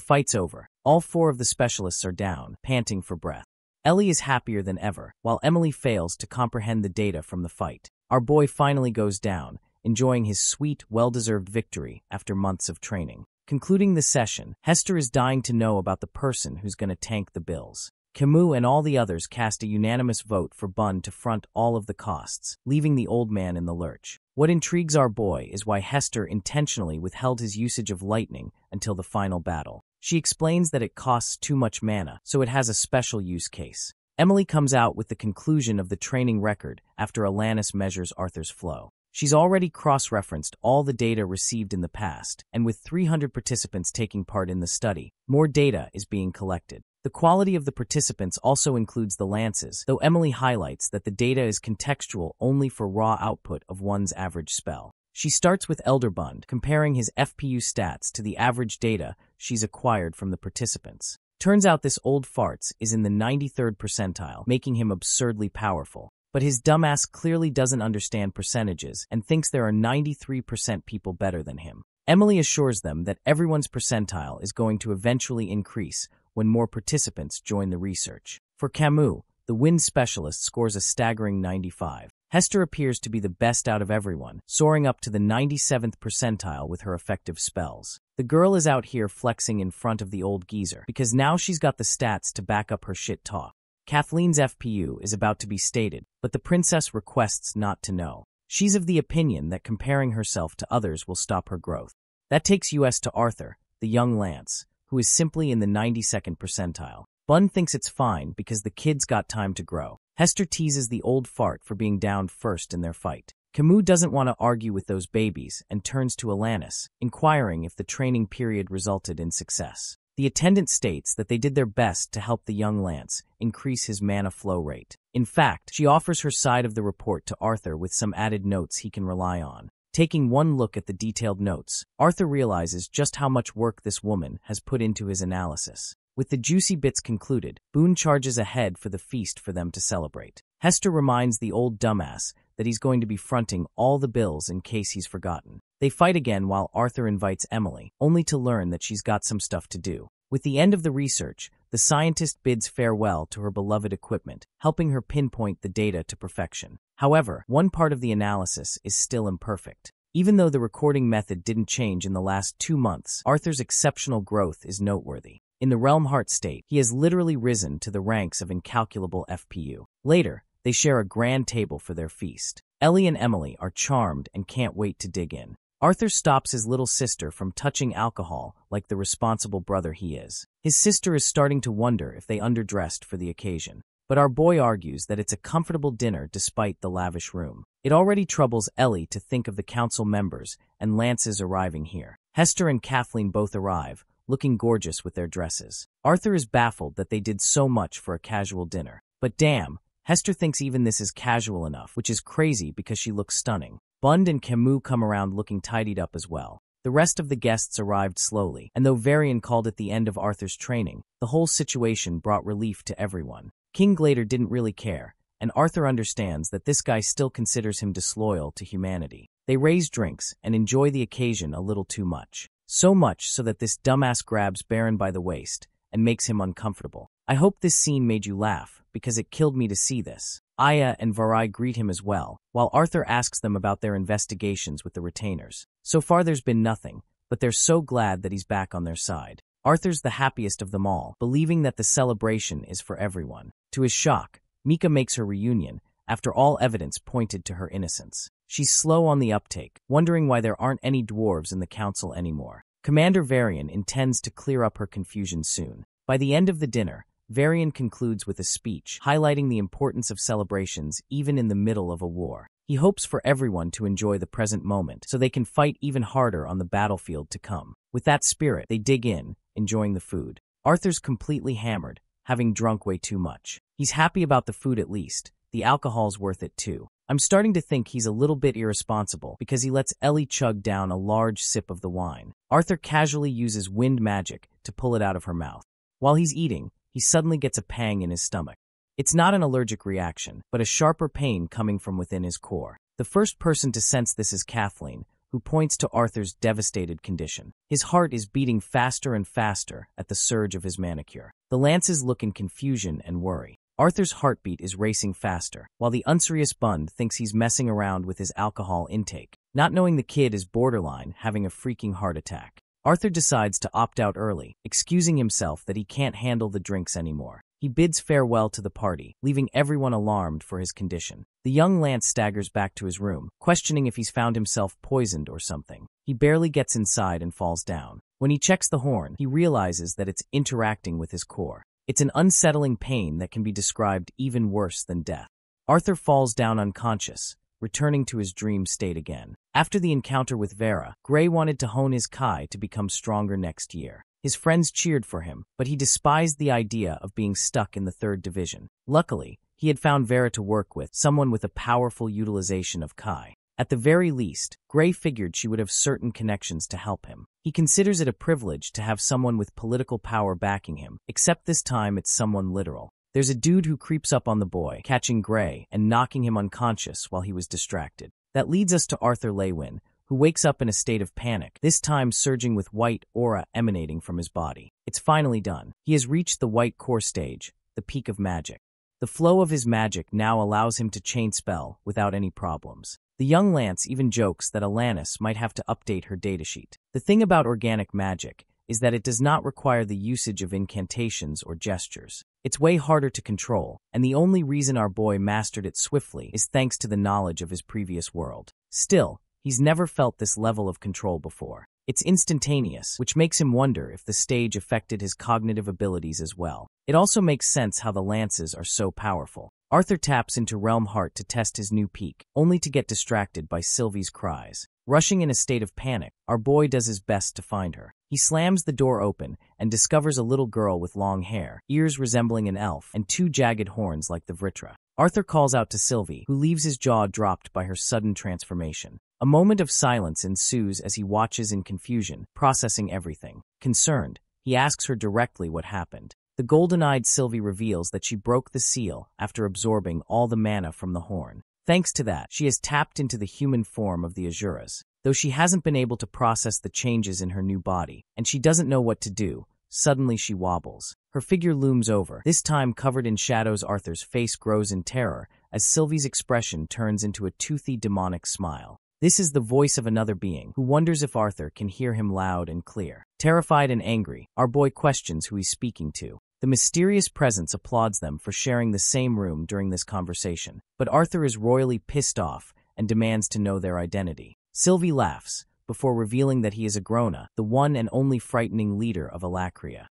fight's over. All 4 of the specialists are down, panting for breath. Ellie is happier than ever, while Emily fails to comprehend the data from the fight. Our boy finally goes down, enjoying his sweet, well-deserved victory after months of training. Concluding the session, Hester is dying to know about the person who's going to tank the bills. Camus and all the others cast a unanimous vote for Bun to front all of the costs, leaving the old man in the lurch. What intrigues our boy is why Hester intentionally withheld his usage of lightning until the final battle. She explains that it costs too much mana, so it has a special use case. Emily comes out with the conclusion of the training record after Alanis measures Arthur's flow. She's already cross-referenced all the data received in the past, and with 300 participants taking part in the study, more data is being collected. The quality of the participants also includes the lances, though Emily highlights that the data is contextual only for raw output of one's average spell. She starts with Elderbund, comparing his FPU stats to the average data she's acquired from the participants. Turns out this old farts is in the 93rd percentile, making him absurdly powerful. But his dumbass clearly doesn't understand percentages and thinks there are 93% people better than him. Emily assures them that everyone's percentile is going to eventually increase when more participants join the research. For Camus, the wind specialist scores a staggering 95. Hester appears to be the best out of everyone, soaring up to the 97th percentile with her effective spells. The girl is out here flexing in front of the old geezer because now she's got the stats to back up her shit talk. Kathleen's FPU is about to be stated, but the princess requests not to know. She's of the opinion that comparing herself to others will stop her growth. That takes us to Arthur, the young lance, who is simply in the 92nd percentile. Bun thinks it's fine because the kid's got time to grow. Hester teases the old fart for being down first in their fight. Camus doesn't want to argue with those babies and turns to Alanis, inquiring if the training period resulted in success. The attendant states that they did their best to help the young lance increase his mana flow rate. In fact, she offers her side of the report to Arthur with some added notes he can rely on. Taking one look at the detailed notes, Arthur realizes just how much work this woman has put into his analysis. With the juicy bits concluded, Boone charges ahead for the feast for them to celebrate. Hester reminds the old dumbass that he's going to be fronting all the bills in case he's forgotten. They fight again while Arthur invites Emily, only to learn that she's got some stuff to do. With the end of the research, the scientist bids farewell to her beloved equipment, helping her pinpoint the data to perfection. However, one part of the analysis is still imperfect. Even though the recording method didn't change in the last 2 months, Arthur's exceptional growth is noteworthy. In the Realm Heart state, he has literally risen to the ranks of incalculable FPU. Later, they share a grand table for their feast. Ellie and Emily are charmed and can't wait to dig in. Arthur stops his little sister from touching alcohol like the responsible brother he is. His sister is starting to wonder if they underdressed for the occasion. But our boy argues that it's a comfortable dinner despite the lavish room. It already troubles Ellie to think of the council members and Lance's arriving here. Hester and Kathleen both arrive, looking gorgeous with their dresses. Arthur is baffled that they did so much for a casual dinner. But damn, Hester thinks even this is casual enough, which is crazy because she looks stunning. Bund and Camus come around looking tidied up as well. The rest of the guests arrived slowly, and though Varian called it the end of Arthur's training, the whole situation brought relief to everyone. King Glader didn't really care, and Arthur understands that this guy still considers him disloyal to humanity. They raise drinks and enjoy the occasion a little too much. So much so that this dumbass grabs Baron by the waist and makes him uncomfortable. I hope this scene made you laugh, because it killed me to see this. Aya and Varai greet him as well, while Arthur asks them about their investigations with the retainers. So far there's been nothing, but they're so glad that he's back on their side. Arthur's the happiest of them all, believing that the celebration is for everyone. To his shock, Mika makes her reunion, after all evidence pointed to her innocence. She's slow on the uptake, wondering why there aren't any dwarves in the council anymore. Commander Varian intends to clear up her confusion soon. By the end of the dinner, Varian concludes with a speech highlighting the importance of celebrations even in the middle of a war. He hopes for everyone to enjoy the present moment so they can fight even harder on the battlefield to come. With that spirit, they dig in, enjoying the food. Arthur's completely hammered, having drunk way too much. He's happy about the food at least. The alcohol's worth it too. I'm starting to think he's a little bit irresponsible because he lets Ellie chug down a large sip of the wine. Arthur casually uses wind magic to pull it out of her mouth. While he's eating, he suddenly gets a pang in his stomach. It's not an allergic reaction, but a sharper pain coming from within his core. The first person to sense this is Kathleen, who points to Arthur's devastated condition. His heart is beating faster and faster at the surge of his manicure. The lances look in confusion and worry. Arthur's heartbeat is racing faster, while the unserious Bund thinks he's messing around with his alcohol intake, not knowing the kid is borderline having a freaking heart attack. Arthur decides to opt out early, excusing himself that he can't handle the drinks anymore. He bids farewell to the party, leaving everyone alarmed for his condition. The young Lance staggers back to his room, questioning if he's found himself poisoned or something. He barely gets inside and falls down. When he checks the horn, he realizes that it's interacting with his core. It's an unsettling pain that can be described even worse than death. Arthur falls down unconscious, returning to his dream state again. After the encounter with Vera, Gray wanted to hone his Kai to become stronger next year. His friends cheered for him, but he despised the idea of being stuck in the 3rd division. Luckily, he had found Vera to work with, someone with a powerful utilization of Kai. At the very least, Gray figured she would have certain connections to help him. He considers it a privilege to have someone with political power backing him, except this time it's someone literal. There's a dude who creeps up on the boy, catching Gray and knocking him unconscious while he was distracted. That leads us to Arthur Leywin, who wakes up in a state of panic, this time surging with white aura emanating from his body. It's finally done. He has reached the white core stage, the peak of magic. The flow of his magic now allows him to chain spell without any problems. The young Lance even jokes that Alanis might have to update her datasheet. The thing about organic magic is that it does not require the usage of incantations or gestures. It's way harder to control, and the only reason our boy mastered it swiftly is thanks to the knowledge of his previous world. Still, he's never felt this level of control before. It's instantaneous, which makes him wonder if the stage affected his cognitive abilities as well. It also makes sense how the Lances are so powerful. Arthur taps into Realm Heart to test his new peak, only to get distracted by Sylvie's cries. Rushing in a state of panic, our boy does his best to find her. He slams the door open and discovers a little girl with long hair, ears resembling an elf, and two jagged horns like the Vritra. Arthur calls out to Sylvie, who leaves his jaw dropped by her sudden transformation. A moment of silence ensues as he watches in confusion, processing everything. Concerned, he asks her directly what happened. The golden-eyed Sylvie reveals that she broke the seal after absorbing all the mana from the horn. Thanks to that, she has tapped into the human form of the Azuras. Though she hasn't been able to process the changes in her new body, and she doesn't know what to do, suddenly she wobbles. Her figure looms over, this time covered in shadows. Arthur's face grows in terror as Sylvie's expression turns into a toothy demonic smile. This is the voice of another being, who wonders if Arthur can hear him loud and clear. Terrified and angry, our boy questions who he's speaking to. The mysterious presence applauds them for sharing the same room during this conversation, but Arthur is royally pissed off and demands to know their identity. Sylvie laughs, before revealing that he is Agrona, the one and only frightening leader of Alacria.